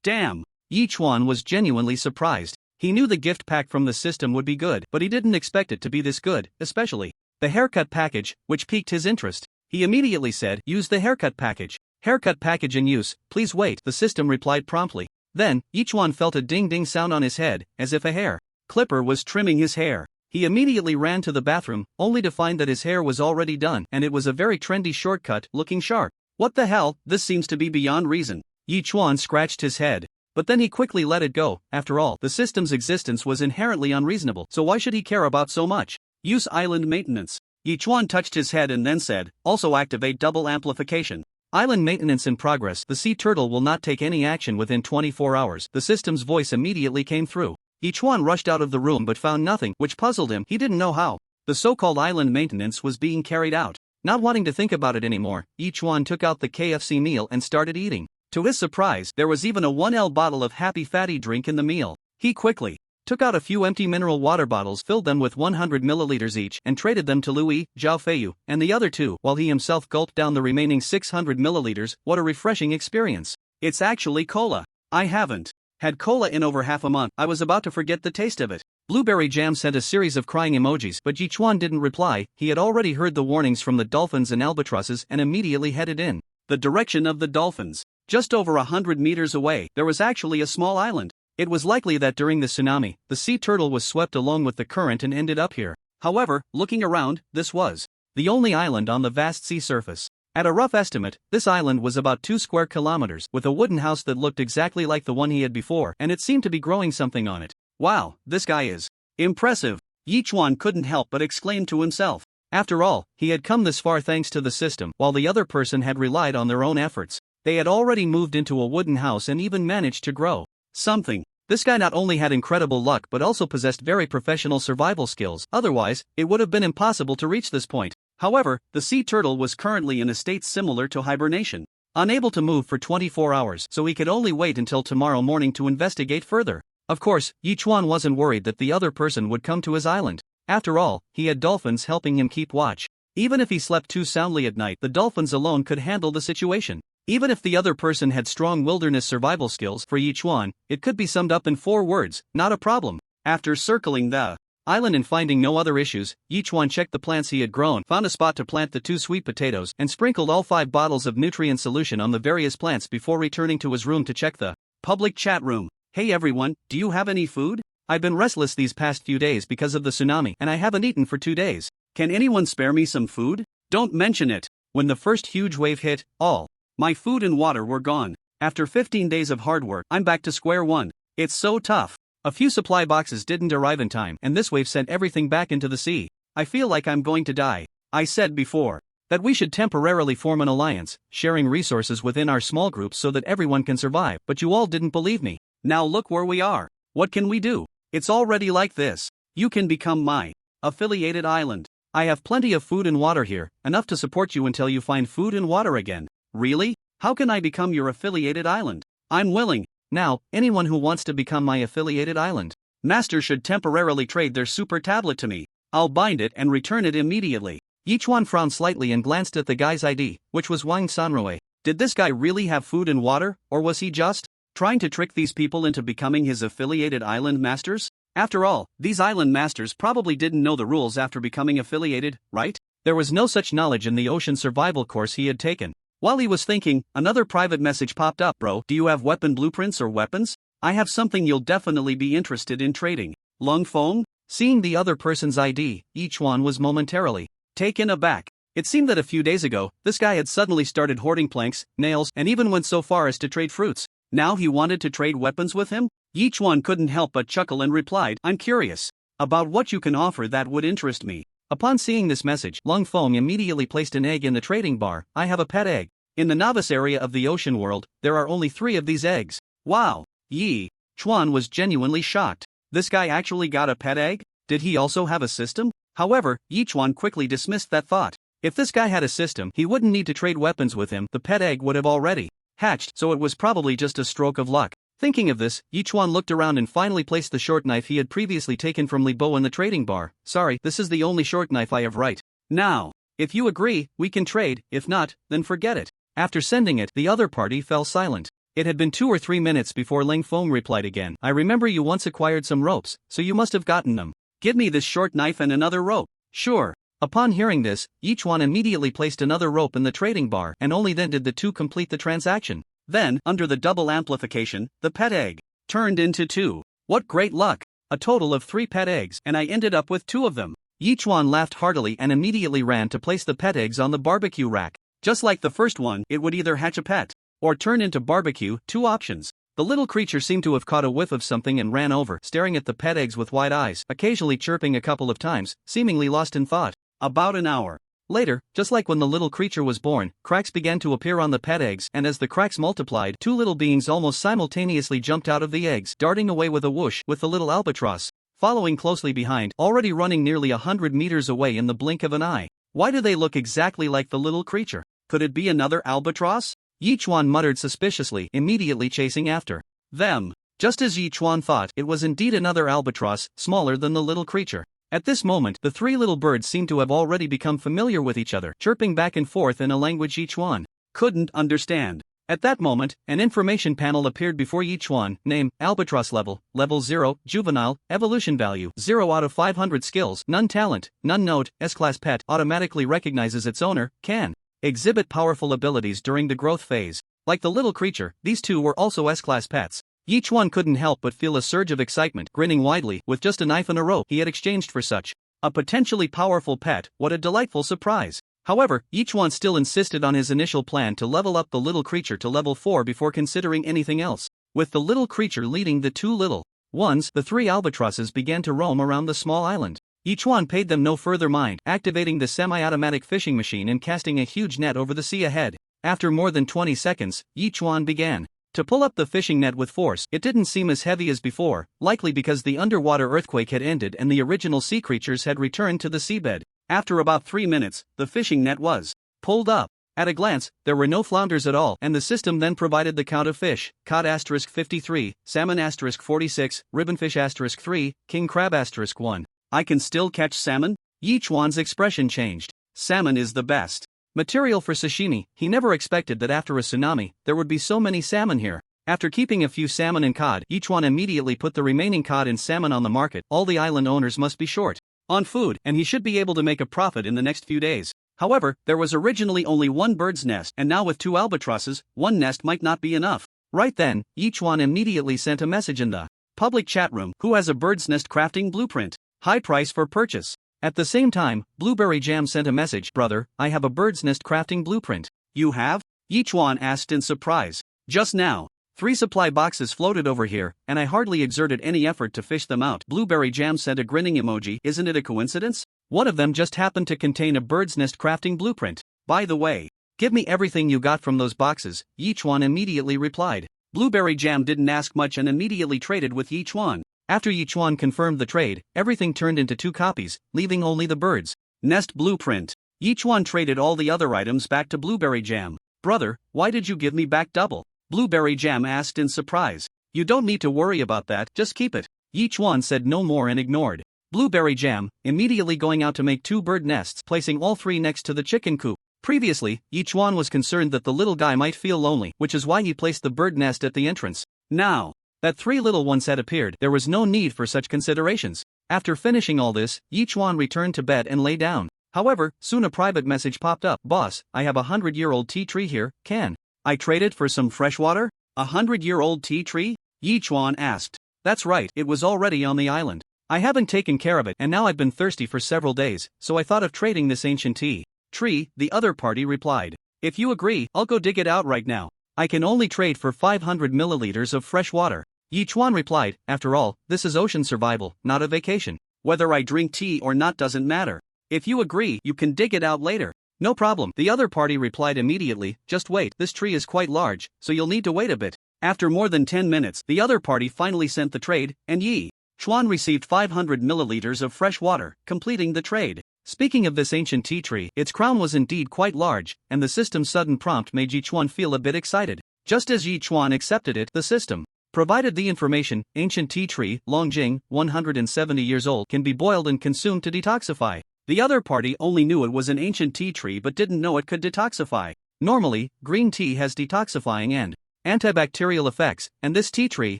Speaker 2: Damn! Yichuan was genuinely surprised. He knew the gift pack from the system would be good, but he didn't expect it to be this good, especially the haircut package, which piqued his interest. He immediately said, use the haircut package. Haircut package in use, please wait, the system replied promptly. Then, Yichuan felt a ding-ding sound on his head, as if a hair clipper was trimming his hair. He immediately ran to the bathroom, only to find that his hair was already done, and it was a very trendy shortcut, looking sharp. What the hell, this seems to be beyond reason. Yichuan scratched his head. But then he quickly let it go. After all, the system's existence was inherently unreasonable, so why should he care about so much? Use Island Maintenance. Yichuan touched his head and then said, also activate Double Amplification. Island Maintenance in progress. The sea turtle will not take any action within 24 hours. The system's voice immediately came through. Yichuan rushed out of the room but found nothing, which puzzled him. He didn't know how the so-called island maintenance was being carried out. Not wanting to think about it anymore, Yichuan took out the KFC meal and started eating. To his surprise, there was even a 1L bottle of Happy Fatty drink in the meal. He quickly took out a few empty mineral water bottles, filled them with 100 milliliters each, and traded them to Louis, Zhao Feiyu, and the other two, while he himself gulped down the remaining 600 milliliters. What a refreshing experience. It's actually cola. I haven't had cola in over half a month. I was about to forget the taste of it. Blueberry Jam sent a series of crying emojis, but Yichuan didn't reply. He had already heard the warnings from the dolphins and albatrosses and immediately headed in the direction of the dolphins. Just over 100 meters away, there was actually a small island. It was likely that during the tsunami, the sea turtle was swept along with the current and ended up here. However, looking around, this was the only island on the vast sea surface. At a rough estimate, this island was about 2 square kilometers, with a wooden house that looked exactly like the one he had before, and it seemed to be growing something on it. Wow, this guy is impressive. Yichuan couldn't help but exclaim to himself. After all, he had come this far thanks to the system, while the other person had relied on their own efforts. They had already moved into a wooden house and even managed to grow something. This guy not only had incredible luck but also possessed very professional survival skills. Otherwise, it would have been impossible to reach this point. However, the sea turtle was currently in a state similar to hibernation, unable to move for 24 hours, so he could only wait until tomorrow morning to investigate further. Of course, Yichuan wasn't worried that the other person would come to his island. After all, he had dolphins helping him keep watch. Even if he slept too soundly at night, the dolphins alone could handle the situation. Even if the other person had strong wilderness survival skills, for Yichuan, it could be summed up in 4 words, not a problem. After circling the island and finding no other issues, Yichuan checked the plants he had grown, found a spot to plant the 2 sweet potatoes, and sprinkled all 5 bottles of nutrient solution on the various plants before returning to his room to check the public chat room. Hey everyone, do you have any food? I've been restless these past few days because of the tsunami, and I haven't eaten for 2 days. Can anyone spare me some food? Don't mention it. When the first huge wave hit, all my food and water were gone. After 15 days of hard work, I'm back to square one. It's so tough. A few supply boxes didn't arrive in time, and this wave sent everything back into the sea. I feel like I'm going to die. I said before that we should temporarily form an alliance, sharing resources within our small groups so that everyone can survive, but you all didn't believe me. Now look where we are. What can we do? It's already like this. You can become my affiliated island. I have plenty of food and water here, enough to support you until you find food and water again. Really? How can I become your affiliated island? I'm willing. Now, anyone who wants to become my affiliated island master should temporarily trade their super tablet to me. I'll bind it and return it immediately. Yichuan frowned slightly and glanced at the guy's ID, which was Wang Sanrui. Did this guy really have food and water, or was he just trying to trick these people into becoming his affiliated island masters? After all, these island masters probably didn't know the rules after becoming affiliated, right? There was no such knowledge in the ocean survival course he had taken. While he was thinking, another private message popped up. Bro, do you have weapon blueprints or weapons? I have something you'll definitely be interested in trading. Lung Feng? Seeing the other person's ID, Yichuan was momentarily taken aback. It seemed that a few days ago, this guy had suddenly started hoarding planks, nails, and even went so far as to trade fruits. Now he wanted to trade weapons with him? Yichuan couldn't help but chuckle and replied, I'm curious about what you can offer that would interest me. Upon seeing this message, Lung Feng immediately placed an egg in the trading bar. I have a pet egg. In the novice area of the ocean world, there are only 3 of these eggs. Wow! Yi Chuan was genuinely shocked. This guy actually got a pet egg? Did he also have a system? However, Yichuan quickly dismissed that thought. If this guy had a system, he wouldn't need to trade weapons with him. The pet egg would have already hatched, so it was probably just a stroke of luck. Thinking of this, Yichuan looked around and finally placed the short knife he had previously taken from Li Bo in the trading bar. Sorry, this is the only short knife I have right now. If you agree, we can trade. If not, then forget it. After sending it, the other party fell silent. It had been 2 or 3 minutes before Ling Feng replied again. I remember you once acquired some ropes, so you must have gotten them. Give me this short knife and another rope. Sure. Upon hearing this, Yichuan immediately placed another rope in the trading bar, and only then did the two complete the transaction. Then, under the double amplification, the pet egg turned into 2. What great luck! A total of 3 pet eggs, and I ended up with 2 of them. Yichuan laughed heartily and immediately ran to place the pet eggs on the barbecue rack. Just like the first one, it would either hatch a pet or turn into barbecue, 2 options. The little creature seemed to have caught a whiff of something and ran over, staring at the pet eggs with wide eyes, occasionally chirping a couple of times, seemingly lost in thought. About an hour later, just like when the little creature was born, cracks began to appear on the pet eggs, and as the cracks multiplied, 2 little beings almost simultaneously jumped out of the eggs, darting away with a whoosh, with the little albatross following closely behind, already running nearly 100 meters away in the blink of an eye. Why do they look exactly like the little creature? Could it be another albatross? Yichuan muttered suspiciously, immediately chasing after them. Just as Yichuan thought, it was indeed another albatross, smaller than the little creature. At this moment, the 3 little birds seemed to have already become familiar with each other, chirping back and forth in a language Yichuan couldn't understand. At that moment, an information panel appeared before Yichuan. Name, Albatross level 0, juvenile, evolution value 0 out of 500 skills, none talent, none note, S-class pet, automatically recognizes its owner, can exhibit powerful abilities during the growth phase. Like the little creature, these 2 were also S-class pets. Yichuan couldn't help but feel a surge of excitement, grinning widely. With just a knife and a rope he had exchanged for such a potentially powerful pet, what a delightful surprise. However, Yichuan still insisted on his initial plan to level up the little creature to level 4 before considering anything else. With the little creature leading the 2 little ones, the 3 albatrosses began to roam around the small island. Yichuan paid them no further mind, activating the semi-automatic fishing machine and casting a huge net over the sea ahead. After more than 20 seconds, Yichuan began to pull up the fishing net with force. It didn't seem as heavy as before, likely because the underwater earthquake had ended and the original sea creatures had returned to the seabed. After about 3 minutes, the fishing net was pulled up. At a glance, there were no flounders at all, and the system then provided the count of fish: cod *53, salmon *46, ribbonfish *3, king crab *1. I can still catch salmon? Yichuan's expression changed. Salmon is the best material for sashimi. He never expected that after a tsunami, there would be so many salmon here. After keeping a few salmon and cod, Yichuan immediately put the remaining cod and salmon on the market. All the island owners must be short on food, and he should be able to make a profit in the next few days. However, there was originally only 1 bird's nest, and now with 2 albatrosses, 1 nest might not be enough. Right then, Yichuan immediately sent a message in the public chat room. Who has a bird's nest crafting blueprint? High price for purchase. At the same time, Blueberry Jam sent a message. Brother, I have a bird's nest crafting blueprint. You have? Yichuan asked in surprise. Just now. 3 supply boxes floated over here, and I hardly exerted any effort to fish them out. Blueberry Jam sent a grinning emoji. Isn't it a coincidence? One of them just happened to contain a bird's nest crafting blueprint. By the way, give me everything you got from those boxes, Yichuan immediately replied. Blueberry Jam didn't ask much and immediately traded with Yichuan. After Yichuan confirmed the trade, everything turned into 2 copies, leaving only the bird's nest blueprint. Yichuan traded all the other items back to Blueberry Jam. Brother, why did you give me back double? Blueberry Jam asked in surprise. You don't need to worry about that, just keep it. Yi Chuan said no more and ignored Blueberry Jam, immediately going out to make 2 bird nests, placing all 3 next to the chicken coop. Previously, Yi Chuan was concerned that the little guy might feel lonely, which is why he placed the bird nest at the entrance. Now that 3 little ones had appeared, there was no need for such considerations. After finishing all this, Yi Chuan returned to bed and lay down. However, soon a private message popped up. Boss, I have a 100-year-old tea tree here, can I trade it for some fresh water? A 100-year-old tea tree? Yi Chuan asked. That's right, it was already on the island. I haven't taken care of it and now I've been thirsty for several days, so I thought of trading this ancient tea tree, the other party replied. If you agree, I'll go dig it out right now. I can only trade for 500 milliliters of fresh water. Yi Chuan replied, after all, this is ocean survival, not a vacation. Whether I drink tea or not doesn't matter. If you agree, you can dig it out later. No problem, the other party replied immediately, just wait, this tree is quite large, so you'll need to wait a bit. After more than 10 minutes, the other party finally sent the trade, and Yi Chuan received 500 milliliters of fresh water, completing the trade. Speaking of this ancient tea tree, its crown was indeed quite large, and the system's sudden prompt made Yi Chuan feel a bit excited. Just as Yi Chuan accepted it, the system provided the information, ancient tea tree, Longjing, 170 years old, can be boiled and consumed to detoxify. The other party only knew it was an ancient tea tree but didn't know it could detoxify. Normally, green tea has detoxifying and antibacterial effects, and this tea tree,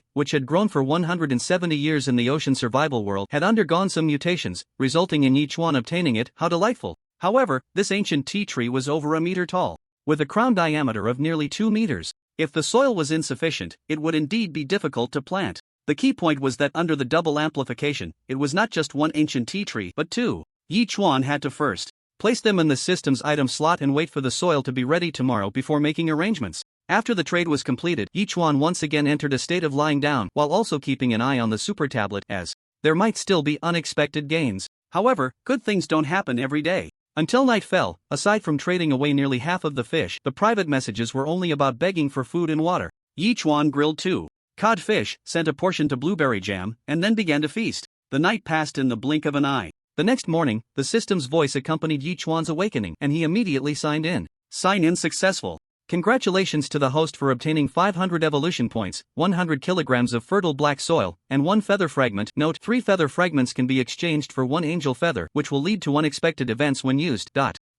Speaker 2: which had grown for 170 years in the ocean survival world, had undergone some mutations, resulting in Yi Chuan obtaining it. How delightful! However, this ancient tea tree was over a meter tall, with a crown diameter of nearly 2 meters. If the soil was insufficient, it would indeed be difficult to plant. The key point was that under the double amplification, it was not just one ancient tea tree but 2. Yi Chuan had to first place them in the system's item slot and wait for the soil to be ready tomorrow before making arrangements. After the trade was completed, Yi Chuan once again entered a state of lying down while also keeping an eye on the super tablet, as there might still be unexpected gains. However, good things don't happen every day. Until night fell, aside from trading away nearly half of the fish, the private messages were only about begging for food and water. Yi Chuan grilled 2 codfish, sent a portion to Blueberry Jam, and then began to feast. The night passed in the blink of an eye. The next morning, the system's voice accompanied Yi Chuan's awakening, and he immediately signed in. Sign in successful. Congratulations to the host for obtaining 500 evolution points, 100 kilograms of fertile black soil, and 1 feather fragment. Note, 3 feather fragments can be exchanged for 1 angel feather, which will lead to unexpected events when used.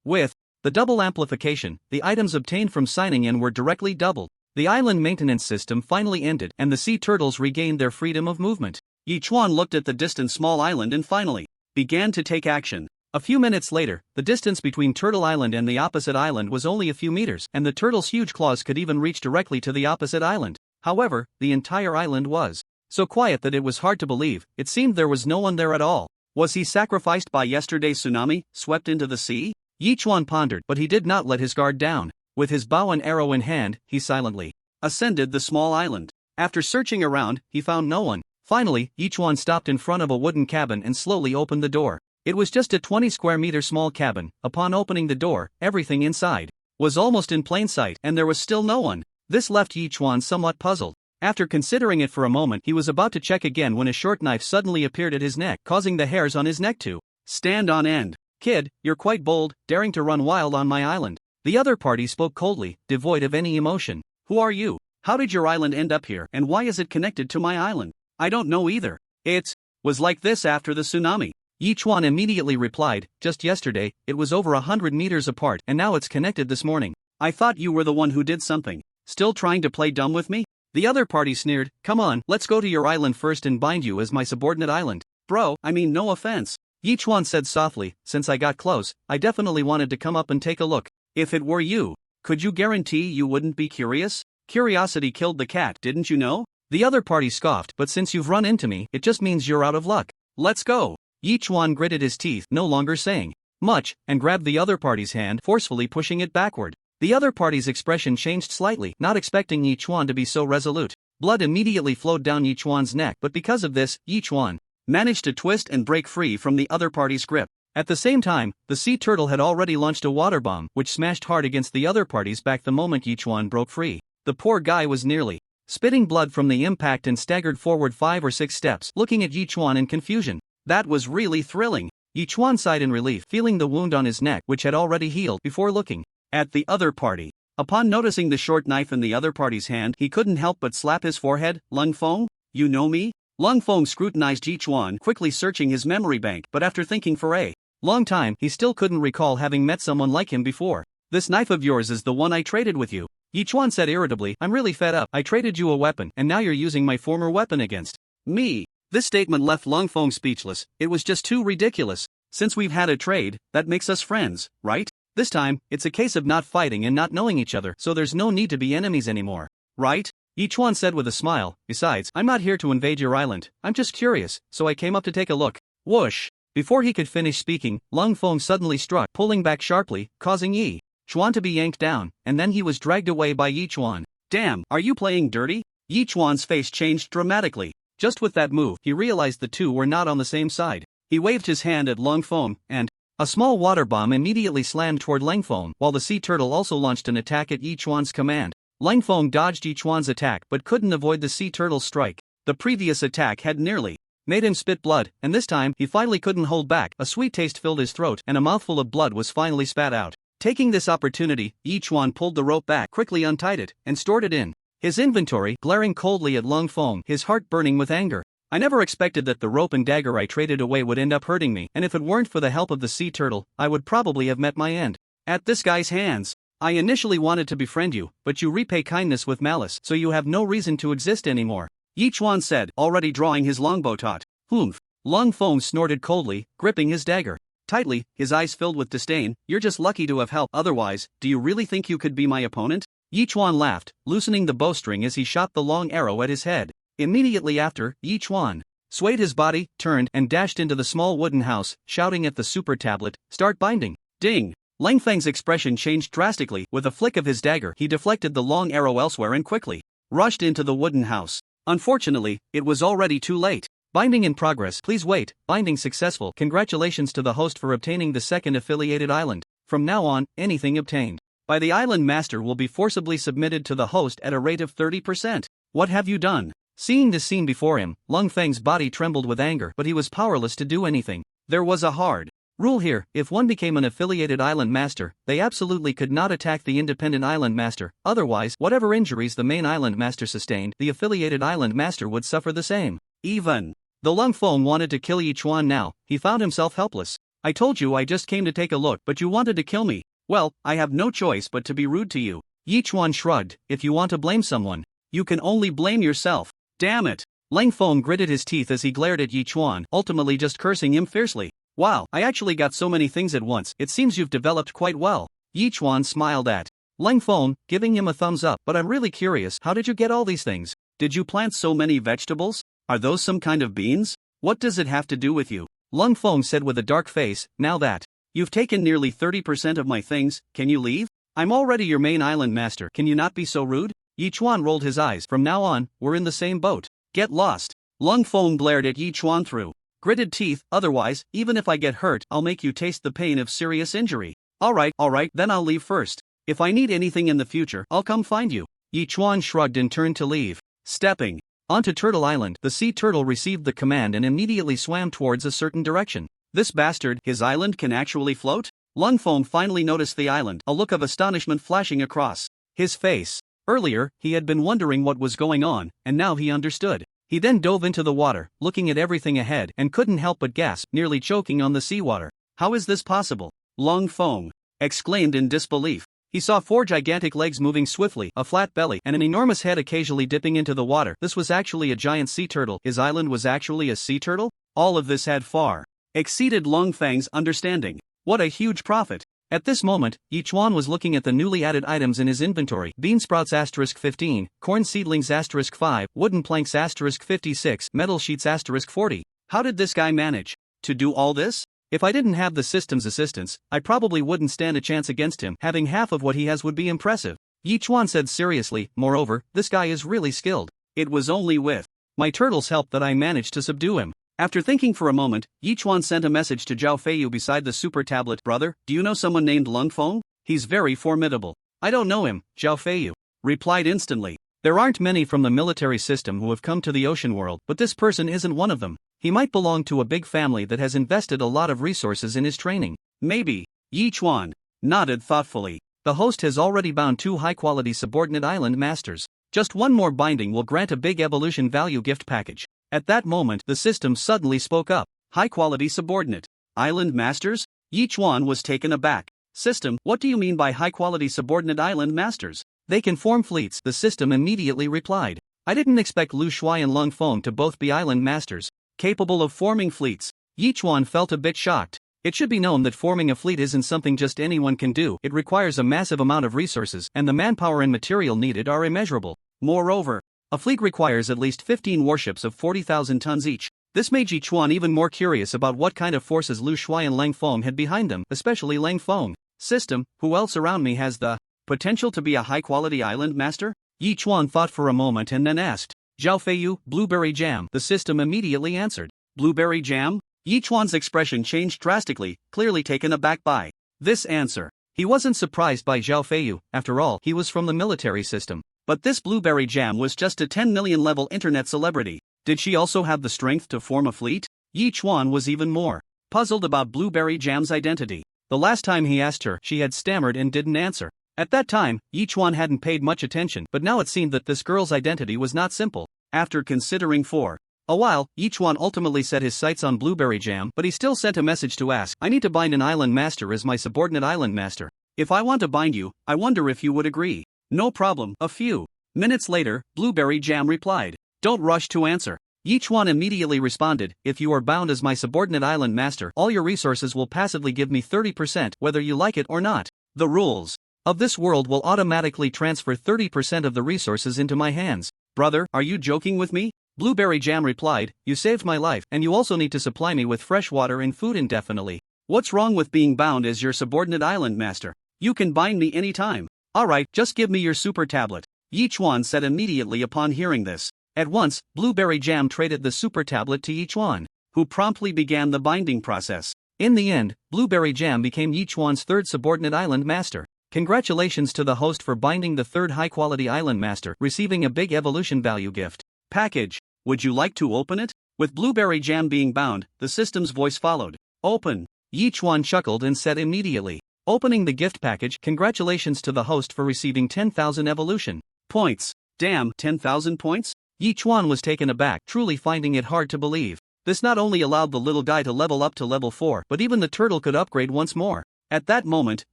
Speaker 2: With the double amplification, the items obtained from signing in were directly doubled. The island maintenance system finally ended, and the sea turtles regained their freedom of movement. Yi Chuan looked at the distant small island and finally began to take action. A few minutes later, the distance between Turtle Island and the opposite island was only a few meters, and the turtle's huge claws could even reach directly to the opposite island. However, the entire island was so quiet that it was hard to believe. It seemed there was no one there at all. Was he sacrificed by yesterday's tsunami, swept into the sea? Yi Chuan pondered, but he did not let his guard down. With his bow and arrow in hand, he silently ascended the small island. After searching around, he found no one. Finally, Yi Chuan stopped in front of a wooden cabin and slowly opened the door. It was just a 20 square meter small cabin. Upon opening the door, everything inside was almost in plain sight, and there was still no one. This left Yi Chuan somewhat puzzled. After considering it for a moment, he was about to check again when a short knife suddenly appeared at his neck, causing the hairs on his neck to stand on end. Kid, you're quite bold, daring to run wild on my island. The other party spoke coldly, devoid of any emotion. Who are you? How did your island end up here, and why is it connected to my island? I don't know either. It was like this after the tsunami. Yi Chuan immediately replied, just yesterday, it was over 100 meters apart, and now it's connected this morning. I thought you were the one who did something. Still trying to play dumb with me? The other party sneered, come on, let's go to your island first and bind you as my subordinate island. Bro, I mean no offense. Yi Chuan said softly, since I got close, I definitely wanted to come up and take a look. If it were you, could you guarantee you wouldn't be curious? Curiosity killed the cat, didn't you know? The other party scoffed, but since you've run into me, it just means you're out of luck. Let's go. Yi Chuan gritted his teeth, no longer saying much, and grabbed the other party's hand, forcefully pushing it backward. The other party's expression changed slightly, not expecting Yi Chuan to be so resolute. Blood immediately flowed down Yi Chuan's neck, but because of this, Yi Chuan managed to twist and break free from the other party's grip. At the same time, the sea turtle had already launched a water bomb, which smashed hard against the other party's back the moment Yi Chuan broke free. The poor guy was nearly spitting blood from the impact and staggered forward 5 or 6 steps, looking at Yi Chuan in confusion. That was really thrilling. Yi Chuan sighed in relief, feeling the wound on his neck, which had already healed, before looking at the other party. Upon noticing the short knife in the other party's hand, he couldn't help but slap his forehead. Lung Feng? You know me? Lung Feng scrutinized Yichuan, quickly searching his memory bank, but after thinking for a long time, he still couldn't recall having met someone like him before. This knife of yours is the one I traded with you. Yichuan said irritably, I'm really fed up. I traded you a weapon, and now you're using my former weapon against me. This statement left Lung Feng speechless. It was just too ridiculous. Since we've had a trade, that makes us friends, right? This time, it's a case of not fighting and not knowing each other, so there's no need to be enemies anymore. Right? Yichuan said with a smile. Besides, I'm not here to invade your island. I'm just curious, so I came up to take a look. Whoosh! Before he could finish speaking, Lung Feng suddenly struck, pulling back sharply, causing Yichuan to be yanked down, and then he was dragged away by Yichuan. Damn, are you playing dirty? Yichuan's face changed dramatically. Just with that move, he realized the two were not on the same side. He waved his hand at Lung Feng, and a small water bomb immediately slammed toward Lung Feng, while the sea turtle also launched an attack at Yichuan's command. Lung Feng dodged Yichuan's attack but couldn't avoid the sea turtle's strike. The previous attack had nearly made him spit blood, and this time, he finally couldn't hold back. A sweet taste filled his throat, and a mouthful of blood was finally spat out. Taking this opportunity, Yichuan pulled the rope back, quickly untied it, and stored it in his inventory, glaring coldly at Lung Feng, his heart burning with anger. I never expected that the rope and dagger I traded away would end up hurting me, and if it weren't for the help of the sea turtle, I would probably have met my end at this guy's hands. I initially wanted to befriend you, but you repay kindness with malice, so you have no reason to exist anymore. Yichuan said, already drawing his longbow taut. Humph. Lung Feng snorted coldly, gripping his dagger tightly, his eyes filled with disdain. You're just lucky to have help. Otherwise, do you really think you could be my opponent? Yichuan laughed, loosening the bowstring as he shot the long arrow at his head. Immediately after, Yichuan swayed his body, turned, and dashed into the small wooden house, shouting at the super tablet, start binding. Ding! Lang Feng's expression changed drastically. With a flick of his dagger, he deflected the long arrow elsewhere and quickly rushed into the wooden house. Unfortunately, it was already too late. Binding in progress. Please wait. Binding successful. Congratulations to the host for obtaining the second affiliated island. From now on, anything obtained by the island master will be forcibly submitted to the host at a rate of 30%. What have you done? Seeing this scene before him, Lung Feng's body trembled with anger, but he was powerless to do anything. There was a hard rule here: if one became an affiliated island master, they absolutely could not attack the independent island master. Otherwise, whatever injuries the main island master sustained, the affiliated island master would suffer the same. Even though Lung Feng wanted to kill Yichuan now, he found himself helpless. I told you I just came to take a look, but you wanted to kill me. Well, I have no choice but to be rude to you. Yichuan shrugged. If you want to blame someone, you can only blame yourself. Damn it. Lung Feng gritted his teeth as he glared at Yichuan, ultimately just cursing him fiercely. Wow, I actually got so many things at once. It seems you've developed quite well. Yichuan smiled at Lung Feng, giving him a thumbs up. But I'm really curious, how did you get all these things? Did you plant so many vegetables? Are those some kind of beans? What does it have to do with you? Lung Feng said with a dark face. Now that you've taken nearly 30% of my things, can you leave? I'm already your main island master. Can you not be so rude? Yichuan rolled his eyes. From now on, we're in the same boat. Get lost. Lung Feng glared at Yichuan through gritted teeth. Otherwise, even if I get hurt, I'll make you taste the pain of serious injury. Alright, then I'll leave first. If I need anything in the future, I'll come find you. Yichuan shrugged and turned to leave. Stepping onto Turtle Island, the sea turtle received the command and immediately swam towards a certain direction. This bastard, his island can actually float? Lung Feng finally noticed the island, a look of astonishment flashing across his face. Earlier, he had been wondering what was going on, and now he understood. He then dove into the water, looking at everything ahead, and couldn't help but gasp, nearly choking on the seawater. How is this possible? Lung Feng exclaimed in disbelief. He saw 4 gigantic legs moving swiftly, a flat belly, and an enormous head occasionally dipping into the water. This was actually a giant sea turtle. His island was actually a sea turtle? All of this had far exceeded Lung Feng's understanding. What a huge profit! At this moment, Yichuan was looking at the newly added items in his inventory. Bean sprouts *15, corn seedlings *5, wooden planks *56, metal sheets *40. How did this guy manage to do all this? If I didn't have the system's assistance, I probably wouldn't stand a chance against him. Having half of what he has would be impressive. Yichuan said seriously. Moreover, this guy is really skilled. It was only with my turtle's help that I managed to subdue him. After thinking for a moment, Yichuan sent a message to Zhao Feiyu beside the super tablet. Brother, do you know someone named Lung Feng? He's very formidable. I don't know him, Zhao Feiyu replied instantly. There aren't many from the military system who have come to the ocean world, but this person isn't one of them. He might belong to a big family that has invested a lot of resources in his training. Maybe. Yichuan nodded thoughtfully. The host has already bound 2 high-quality subordinate island masters. Just one more binding will grant a big evolution value gift package. At that moment, the system suddenly spoke up. High-quality subordinate island masters? Yichuan was taken aback. System, what do you mean by high-quality subordinate island masters? They can form fleets, the system immediately replied. I didn't expect Lu Shuai and Lung Feng to both be island masters, capable of forming fleets. Yichuan felt a bit shocked. It should be known that forming a fleet isn't something just anyone can do. It requires a massive amount of resources, and the manpower and material needed are immeasurable. Moreover, a fleet requires at least 15 warships of 40,000 tons each. This made Yichuan even more curious about what kind of forces Lu Shuai and Lang Feng had behind them, especially Lang Feng. System, who else around me has the potential to be a high-quality island master? Yichuan thought for a moment and then asked. Zhao Feiyu, blueberry jam. The system immediately answered. Blueberry jam? Yichuan's expression changed drastically, clearly taken aback by this answer. He wasn't surprised by Zhao Feiyu, after all, he was from the military system. But this blueberry jam was just a 10 million level internet celebrity. Did she also have the strength to form a fleet? Yichuan was even more puzzled about blueberry jam's identity. The last time he asked her, she had stammered and didn't answer. At that time, Yichuan hadn't paid much attention, but now it seemed that this girl's identity was not simple. After considering for a while, Yichuan ultimately set his sights on blueberry jam, but he still sent a message to ask, I need to bind an island master as my subordinate island master. If I want to bind you, I wonder if you would agree. No problem. A few minutes later, blueberry jam replied. Don't rush to answer. Yichuan immediately responded, if you are bound as my subordinate island master, all your resources will passively give me 30% whether you like it or not. The rules of this world will automatically transfer 30% of the resources into my hands. Brother, are you joking with me? Blueberry jam replied, you saved my life, and you also need to supply me with fresh water and food indefinitely. What's wrong with being bound as your subordinate island master? You can bind me anytime. Alright, just give me your super tablet. Yichuan said immediately upon hearing this. At once, Blueberry Jam traded the super tablet to Yichuan, who promptly began the binding process. In the end, Blueberry Jam became Yichuan's third subordinate island master. Congratulations to the host for binding the third high-quality island master, receiving a big evolution value gift package. Would you like to open it? With Blueberry Jam being bound, the system's voice followed. Open. Yichuan chuckled and said immediately. Opening the gift package, congratulations to the host for receiving 10,000 evolution points. Damn, 10,000 points? Yichuan was taken aback, truly finding it hard to believe. This not only allowed the little guy to level up to level 4, but even the turtle could upgrade once more. At that moment,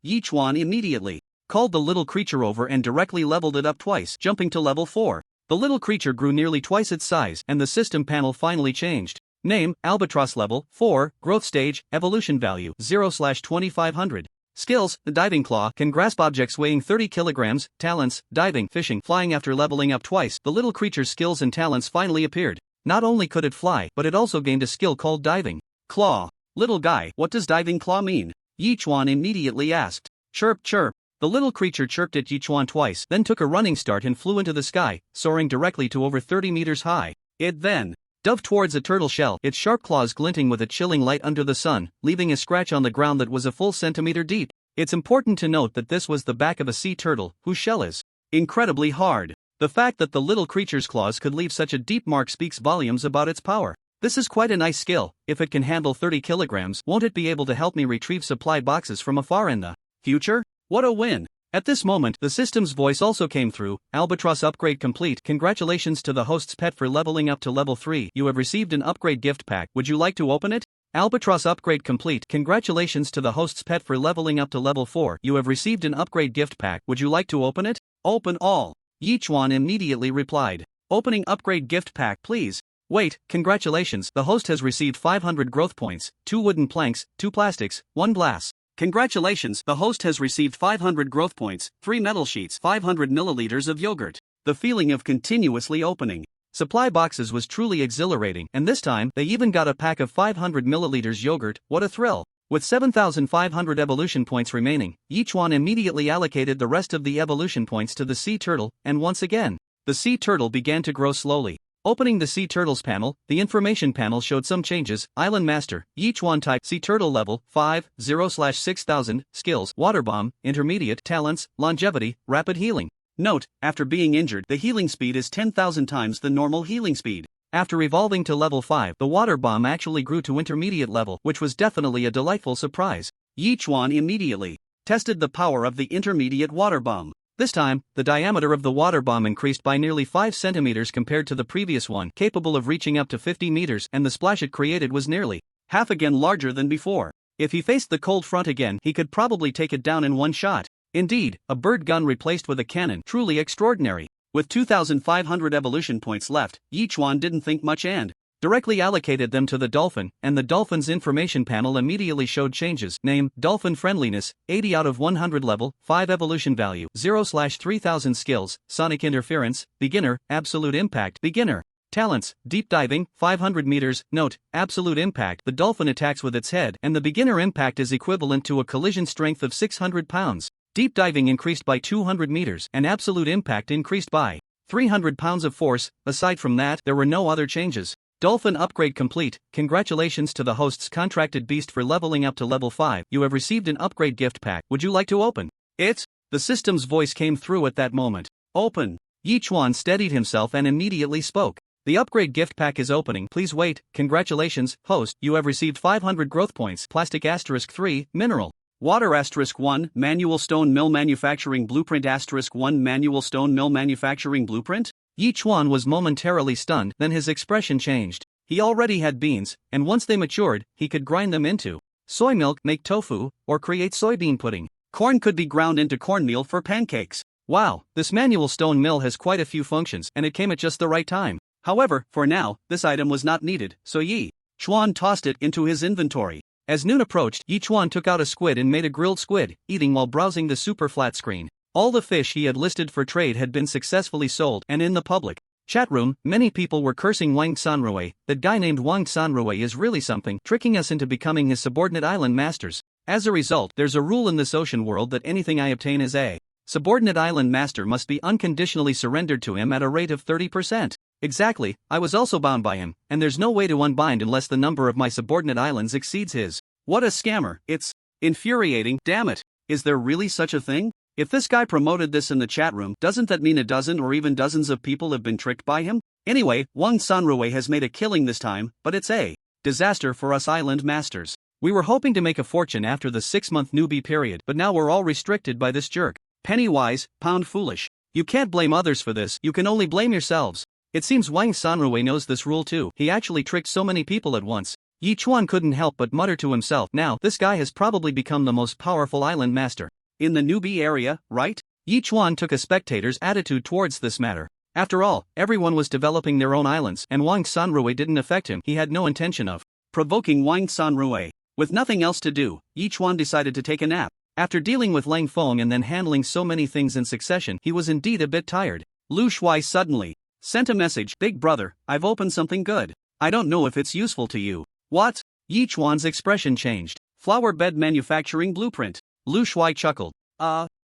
Speaker 2: Yichuan immediately called the little creature over and directly leveled it up twice, jumping to level 4. The little creature grew nearly twice its size, and the system panel finally changed. Name, Albatross level 4, growth stage, evolution value 0/2500. Skills, the diving claw can grasp objects weighing 30 kilograms, talents, diving, fishing, flying. After leveling up twice, the little creature's skills and talents finally appeared. Not only could it fly, but it also gained a skill called diving claw. Little guy, what does diving claw mean? Yichuan immediately asked. Chirp chirp. The little creature chirped at Yichuan twice, then took a running start and flew into the sky, soaring directly to over 30 meters high. It then dove towards a turtle shell, its sharp claws glinting with a chilling light under the sun, leaving a scratch on the ground that was a full centimeter deep. It's important to note that this was the back of a sea turtle, whose shell is incredibly hard. The fact that the little creature's claws could leave such a deep mark speaks volumes about its power. This is quite a nice skill. If it can handle 30 kilograms, won't it be able to help me retrieve supply boxes from afar in the future? What a win! At this moment, the system's voice also came through. Albatross upgrade complete. Congratulations to the host's pet for leveling up to level 3. You have received an upgrade gift pack. Would you like to open it? Albatross upgrade complete. Congratulations to the host's pet for leveling up to level 4. You have received an upgrade gift pack. Would you like to open it? Open all. Yichuan immediately replied. Opening upgrade gift pack, please. Wait, congratulations. The host has received 500 growth points, 2 wooden planks, 2 plastics, 1 glass. Congratulations, the host has received 500 growth points, 3 metal sheets, 500 milliliters of yogurt. The feeling of continuously opening supply boxes was truly exhilarating, and this time, they even got a pack of 500 milliliters yogurt. What a thrill! With 7,500 evolution points remaining, Yichuan immediately allocated the rest of the evolution points to the sea turtle, and once again, the sea turtle began to grow slowly. Opening the Sea Turtles panel, the information panel showed some changes. Island Master, Yichuan type, Sea Turtle level, 5, 0/6000, skills, Water Bomb, intermediate, talents, longevity, rapid healing. Note, after being injured, the healing speed is 10,000 times the normal healing speed. After evolving to level 5, the Water Bomb actually grew to intermediate level, which was definitely a delightful surprise. Yichuan immediately tested the power of the intermediate water bomb. This time, the diameter of the water bomb increased by nearly 5 centimeters compared to the previous one, capable of reaching up to 50 meters, and the splash it created was nearly half again larger than before. If he faced the cold front again, he could probably take it down in one shot. Indeed, a bird gun replaced with a cannon, truly extraordinary. With 2,500 evolution points left, Yichuan didn't think much and directly allocated them to the dolphin, and the dolphin's information panel immediately showed changes. Name, Dolphin Friendliness, 80 out of 100 level, 5 evolution value, 0/3000 skills, Sonic Interference, Beginner, Absolute Impact, Beginner. Talents, Deep Diving, 500 meters, note, Absolute Impact, the dolphin attacks with its head, and the beginner impact is equivalent to a collision strength of 600 pounds. Deep Diving increased by 200 meters, and Absolute Impact increased by 300 pounds of force. Aside from that, there were no other changes. Dolphin upgrade complete. Congratulations to the host's contracted beast for leveling up to level 5. You have received an upgrade gift pack. Would you like to open it? The system's voice came through at that moment. Open. Yichuan steadied himself and immediately spoke. The upgrade gift pack is opening. Please wait. Congratulations, host. You have received 500 growth points. Plastic *3, mineral. Water *1, manual stone mill manufacturing blueprint *1, manual stone mill manufacturing blueprint? Yichuan was momentarily stunned, then his expression changed. He already had beans, and once they matured, he could grind them into soy milk, make tofu, or create soybean pudding. Corn could be ground into cornmeal for pancakes. Wow, this manual stone mill has quite a few functions, and it came at just the right time. However, for now, this item was not needed, so Yichuan tossed it into his inventory. As noon approached, Yichuan took out a squid and made a grilled squid, eating while browsing the super flat screen. All the fish he had listed for trade had been successfully sold, and in the public chat room, many people were cursing Wang Sanrui. That guy named Wang Sanrui is really something, tricking us into becoming his subordinate island masters. As a result, there's a rule in this ocean world that anything I obtain as a subordinate island master must be unconditionally surrendered to him at a rate of 30%. Exactly, I was also bound by him, and there's no way to unbind unless the number of my subordinate islands exceeds his. What a scammer, it's infuriating, damn it. Is there really such a thing? If this guy promoted this in the chat room, doesn't that mean a dozen or even dozens of people have been tricked by him? Anyway, Wang Sanrui has made a killing this time, but it's a disaster for us island masters. We were hoping to make a fortune after the 6-month newbie period, but now we're all restricted by this jerk. Penny wise, pound foolish. You can't blame others for this, you can only blame yourselves. It seems Wang Sanrui knows this rule too. He actually tricked so many people at once. Yichuan couldn't help but mutter to himself, now, this guy has probably become the most powerful island master in the newbie area, right? Yichuan took a spectator's attitude towards this matter. After all, everyone was developing their own islands, and Wang Sanrui didn't affect him. He had no intention of provoking Wang Sanrui. With nothing else to do, Yichuan decided to take a nap. After dealing with Lang Feng and then handling so many things in succession, he was indeed a bit tired. Lu Shuai suddenly sent a message. Big brother, I've opened something good. I don't know if it's useful to you. What? Yichuan's expression changed. Flower bed manufacturing blueprint. Lu Shuai chuckled.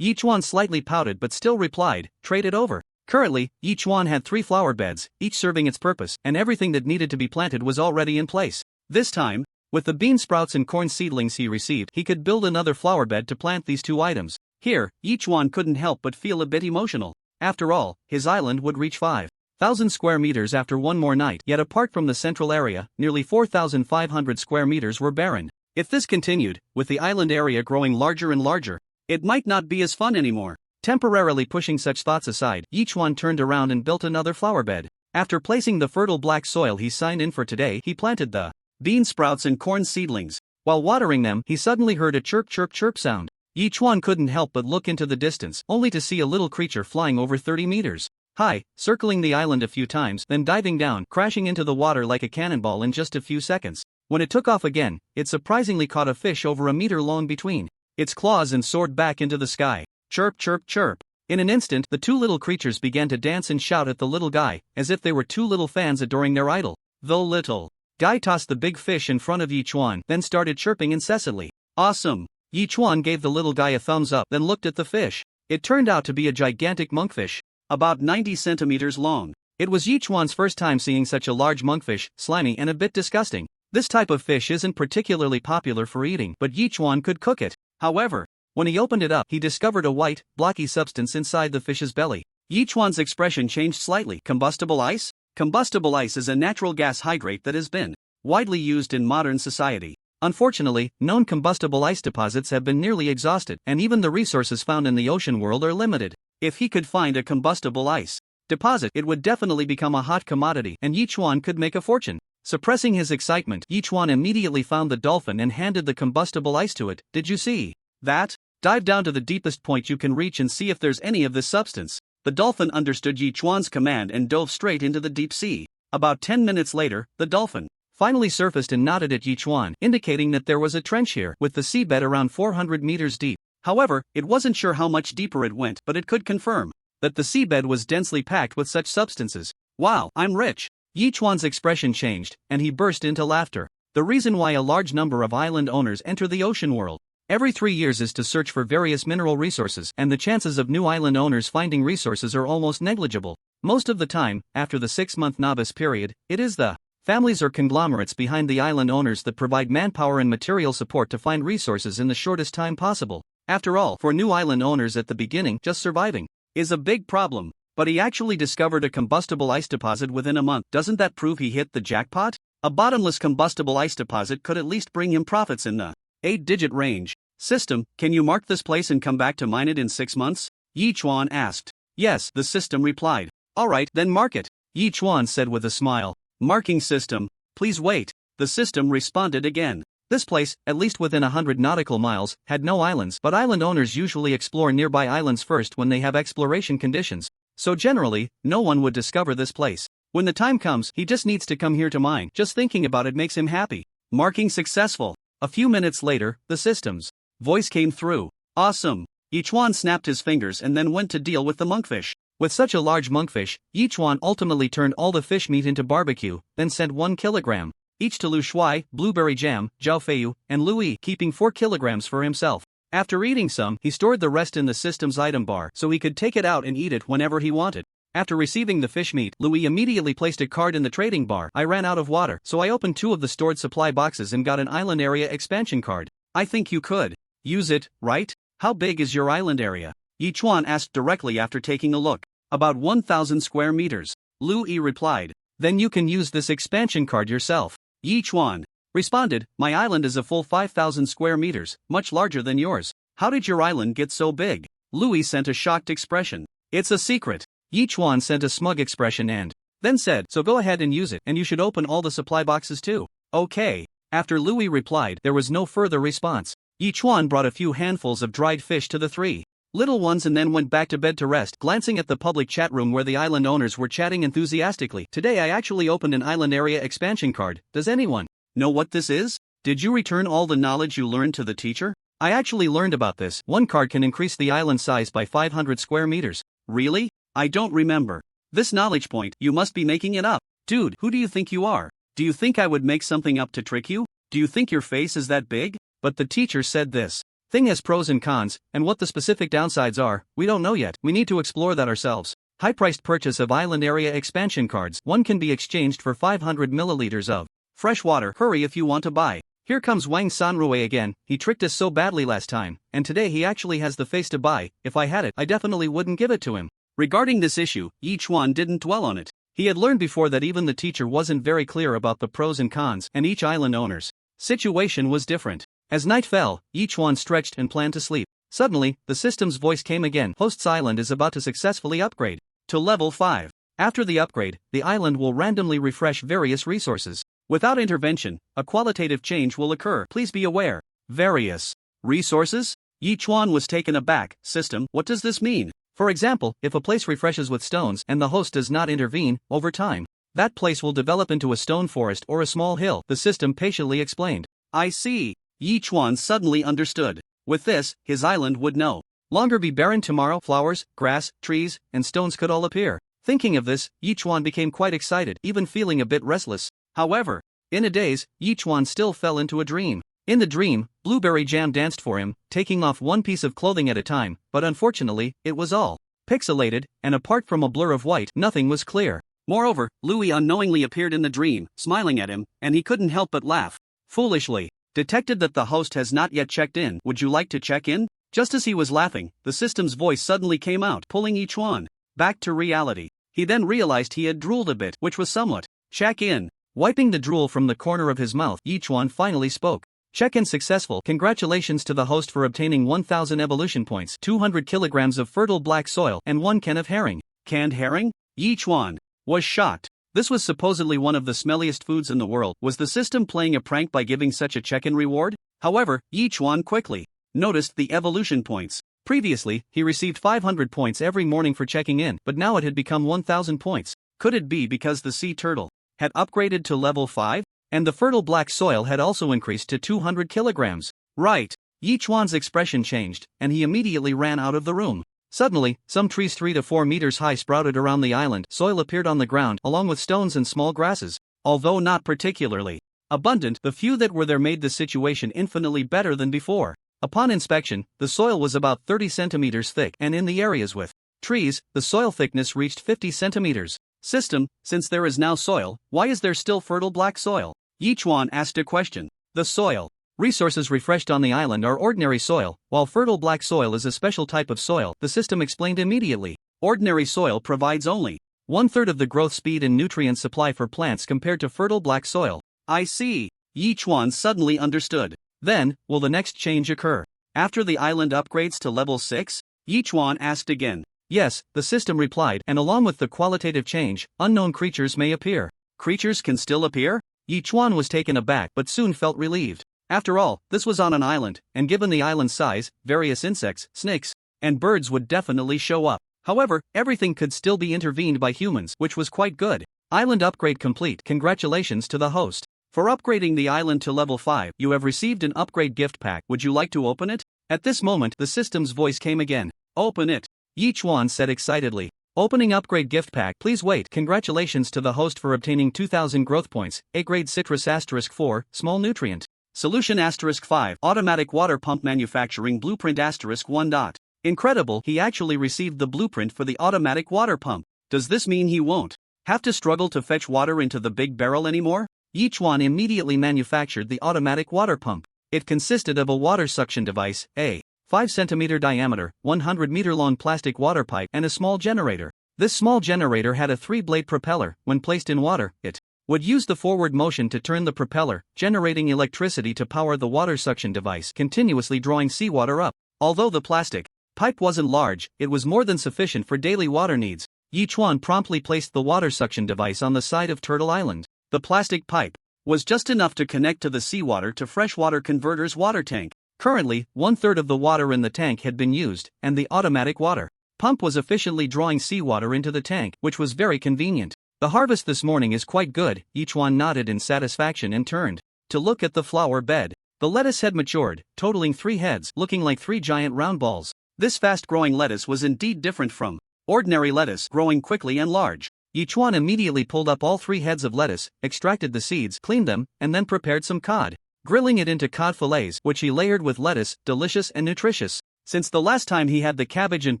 Speaker 2: Yichuan slightly pouted but still replied, trade it over. Currently, Yichuan had 3 flower beds, each serving its purpose, and everything that needed to be planted was already in place. This time, with the bean sprouts and corn seedlings he received, he could build another flower bed to plant these 2 items. Here, Yichuan couldn't help but feel a bit emotional. After all, his island would reach 5,000 square meters after one more night, yet apart from the central area, nearly 4,500 square meters were barren. If this continued, with the island area growing larger and larger, it might not be as fun anymore. Temporarily pushing such thoughts aside, Yichuan turned around and built another flower bed. After placing the fertile black soil he signed in for today, he planted the bean sprouts and corn seedlings. While watering them, he suddenly heard a chirp chirp chirp sound. Yichuan couldn't help but look into the distance, only to see a little creature flying over 30 meters high, circling the island a few times, then diving down, crashing into the water like a cannonball in just a few seconds. When it took off again, it surprisingly caught a fish over a meter long between its claws and soared back into the sky. Chirp chirp chirp. In an instant, the 2 little creatures began to dance and shout at the little guy, as if they were 2 little fans adoring their idol. The little guy tossed the big fish in front of Yichuan, then started chirping incessantly. Awesome! Yichuan gave the little guy a thumbs up, then looked at the fish. It turned out to be a gigantic monkfish, about 90 centimeters long. It was Yichuan's first time seeing such a large monkfish, slimy and a bit disgusting. This type of fish isn't particularly popular for eating, but Yichuan could cook it. However, when he opened it up, he discovered a white, blocky substance inside the fish's belly. Yichuan's expression changed slightly. Combustible ice? Combustible ice is a natural gas hydrate that has been widely used in modern society. Unfortunately, known combustible ice deposits have been nearly exhausted, and even the resources found in the ocean world are limited. If he could find a combustible ice deposit, it would definitely become a hot commodity, and Yichuan could make a fortune. Suppressing his excitement, Yichuan immediately found the dolphin and handed the combustible ice to it. Did you see that? Dive down to the deepest point you can reach and see if there's any of this substance. The dolphin understood Yichuan's command and dove straight into the deep sea. About 10 minutes later, the dolphin finally surfaced and nodded at Yichuan, indicating that there was a trench here, with the seabed around 400 meters deep. However, it wasn't sure how much deeper it went, but it could confirm that the seabed was densely packed with such substances. Wow, I'm rich! Yichuan's expression changed, and he burst into laughter. The reason why a large number of island owners enter the ocean world every 3 years is to search for various mineral resources, and the chances of new island owners finding resources are almost negligible. Most of the time, after the 6-month novice period, it is the families or conglomerates behind the island owners that provide manpower and material support to find resources in the shortest time possible. After all, for new island owners at the beginning, just surviving is a big problem. But he actually discovered a combustible ice deposit within a month. Doesn't that prove he hit the jackpot? A bottomless combustible ice deposit could at least bring him profits in the 8-digit range. System, can you mark this place and come back to mine it in 6 months? Yichuan asked. Yes, the system replied. Alright, then mark it, Yichuan said with a smile. Marking system, please wait. The system responded again. This place, at least within 100 nautical miles, had no islands, but island owners usually explore nearby islands first when they have exploration conditions. So generally, no one would discover this place. When the time comes, he just needs to come here to mine. Just thinking about it makes him happy. Marking successful. A few minutes later, the system's voice came through. Awesome. Yichuan snapped his fingers and then went to deal with the monkfish. With such a large monkfish, Yichuan ultimately turned all the fish meat into barbecue, then sent 1 kilogram each to Lu Shuai, Blueberry Jam, Zhao Feiyu, and Louis, keeping 4 kilograms for himself. After eating some, he stored the rest in the system's item bar so he could take it out and eat it whenever he wanted. After receiving the fish meat, Louis immediately placed a card in the trading bar. I ran out of water, so I opened 2 of the stored supply boxes and got an island area expansion card. I think you could use it, right? How big is your island area? Yichuan asked directly after taking a look. About 1,000 square meters. Louis replied. Then you can use this expansion card yourself. Yichuan responded, my island is a full 5,000 square meters, much larger than yours. How did your island get so big? Louis sent a shocked expression. It's a secret. Yichuan sent a smug expression and then said, so go ahead and use it, and you should open all the supply boxes too. Okay. After Louis replied, there was no further response. Yichuan brought a few handfuls of dried fish to the 3 little ones and then went back to bed to rest, glancing at the public chat room where the island owners were chatting enthusiastically. Today I actually opened an island area expansion card. Does anyone know what this is? Did you return all the knowledge you learned to the teacher? I actually learned about this. 1 card can increase the island size by 500 square meters. Really? I don't remember. This knowledge point, you must be making it up. Dude, who do you think you are? Do you think I would make something up to trick you? Do you think your face is that big? But the teacher said this thing has pros and cons, and what the specific downsides are, we don't know yet. We need to explore that ourselves. High-priced purchase of island area expansion cards. 1 can be exchanged for 500 milliliters of fresh water. Hurry if you want to buy. Here comes Wang Sanrui again. He tricked us so badly last time, and today he actually has the face to buy. If I had it, I definitely wouldn't give it to him. Regarding this issue, Yichuan didn't dwell on it. He had learned before that even the teacher wasn't very clear about the pros and cons, and each island owner's situation was different. As night fell, Yichuan stretched and planned to sleep. Suddenly, the system's voice came again. Host's island is about to successfully upgrade to level 5. After the upgrade, the island will randomly refresh various resources. Without intervention, a qualitative change will occur. Please be aware. Various resources? Yichuan was taken aback. System, what does this mean? For example, if a place refreshes with stones and the host does not intervene, over time, that place will develop into a stone forest or a small hill, the system patiently explained. I see. Yichuan suddenly understood. With this, his island would no longer be barren. Tomorrow, flowers, grass, trees, and stones could all appear. Thinking of this, Yichuan became quite excited, even feeling a bit restless. However, in a daze, Yichuan still fell into a dream. In the dream, Blueberry Jam danced for him, taking off 1 piece of clothing at a time, but unfortunately, it was all pixelated, and apart from a blur of white, nothing was clear. Moreover, Louis unknowingly appeared in the dream, smiling at him, and he couldn't help but laugh. Foolishly. Detected that the host has not yet checked in. Would you like to check in? Just as he was laughing, the system's voice suddenly came out, pulling Yichuan back to reality. He then realized he had drooled a bit, which was somewhat check in. Wiping the drool from the corner of his mouth, Yichuan finally spoke. Check-in successful. Congratulations to the host for obtaining 1000 evolution points, 200 kilograms of fertile black soil, and 1 can of herring. Canned herring? Yi Chuan was shocked. This was supposedly one of the smelliest foods in the world. Was the system playing a prank by giving such a check-in reward? However, Yi Chuan quickly noticed the evolution points. Previously, he received 500 points every morning for checking in, but now it had become 1000 points. Could it be because the sea turtle had upgraded to level 5? And the fertile black soil had also increased to 200 kilograms. Right. Yi Chuan's expression changed, and he immediately ran out of the room. Suddenly, some trees 3 to 4 meters high sprouted around the island. Soil appeared on the ground, along with stones and small grasses. Although not particularly abundant, the few that were there made the situation infinitely better than before. Upon inspection, the soil was about 30 centimeters thick, and in the areas with trees, the soil thickness reached 50 centimeters. System, since there is now soil, why is there still fertile black soil? Yi Chuan asked a question. The soil resources refreshed on the island are ordinary soil, while fertile black soil is a special type of soil, the system explained immediately. Ordinary soil provides only 1/3 of the growth speed and nutrient supply for plants compared to fertile black soil. I see. Yi Chuan suddenly understood. Then, will the next change occur after the island upgrades to level 6? Yi Chuan asked again. Yes, the system replied, and along with the qualitative change, unknown creatures may appear. Creatures can still appear? Yi Chuan was taken aback but soon felt relieved. After all, this was on an island, and given the island's size, various insects, snakes, and birds would definitely show up. However, everything could still be intervened by humans, which was quite good. Island upgrade complete. Congratulations to the host. For upgrading the island to level 5, you have received an upgrade gift pack. Would you like to open it? At this moment, the system's voice came again. Open it. Yi Chuan said excitedly. Opening upgrade gift pack. Please wait. Congratulations to the host for obtaining 2000 growth points. A grade citrus *4, small nutrient. Solution *5, automatic water pump manufacturing blueprint *1. Incredible, he actually received the blueprint for the automatic water pump. Does this mean he won't have to struggle to fetch water into the big barrel anymore? Yi Chuan immediately manufactured the automatic water pump. It consisted of a water suction device, a 5 cm diameter, 100 meter long plastic water pipe, and a small generator. This small generator had a 3-blade propeller. When placed in water, it would use the forward motion to turn the propeller, generating electricity to power the water suction device, continuously drawing seawater up. Although the plastic pipe wasn't large, it was more than sufficient for daily water needs. Yi Chuan promptly placed the water suction device on the side of Turtle Island. The plastic pipe was just enough to connect to the seawater to freshwater converter's water tank. Currently, 1/3 of the water in the tank had been used, and the automatic water pump was efficiently drawing seawater into the tank, which was very convenient. The harvest this morning is quite good. Yi Chuan nodded in satisfaction and turned to look at the flower bed. The lettuce had matured, totaling 3 heads, looking like 3 giant round balls. This fast-growing lettuce was indeed different from ordinary lettuce, growing quickly and large. Yi Chuan immediately pulled up all 3 heads of lettuce, extracted the seeds, cleaned them, and then prepared some cod, grilling it into cod fillets, which he layered with lettuce, delicious and nutritious. Since the last time he had the cabbage and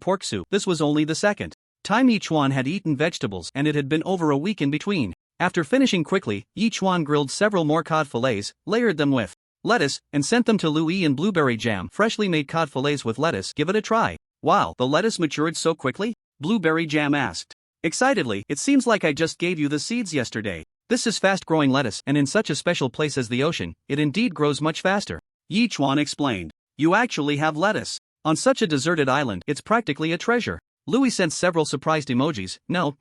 Speaker 2: pork soup, this was only the second time Yi Chuan had eaten vegetables, and it had been over a week in between. After finishing quickly, Yi Chuan grilled several more cod fillets, layered them with lettuce, and sent them to Louis in blueberry jam. Freshly made cod fillets with lettuce. Give it a try. Wow, the lettuce matured so quickly? Blueberry jam asked excitedly. It seems like I just gave you the seeds yesterday. This is fast-growing lettuce, and in such a special place as the ocean, it indeed grows much faster. Yi Chuan explained. You actually have lettuce. On such a deserted island, it's practically a treasure. Louis sent several surprised emojis. No,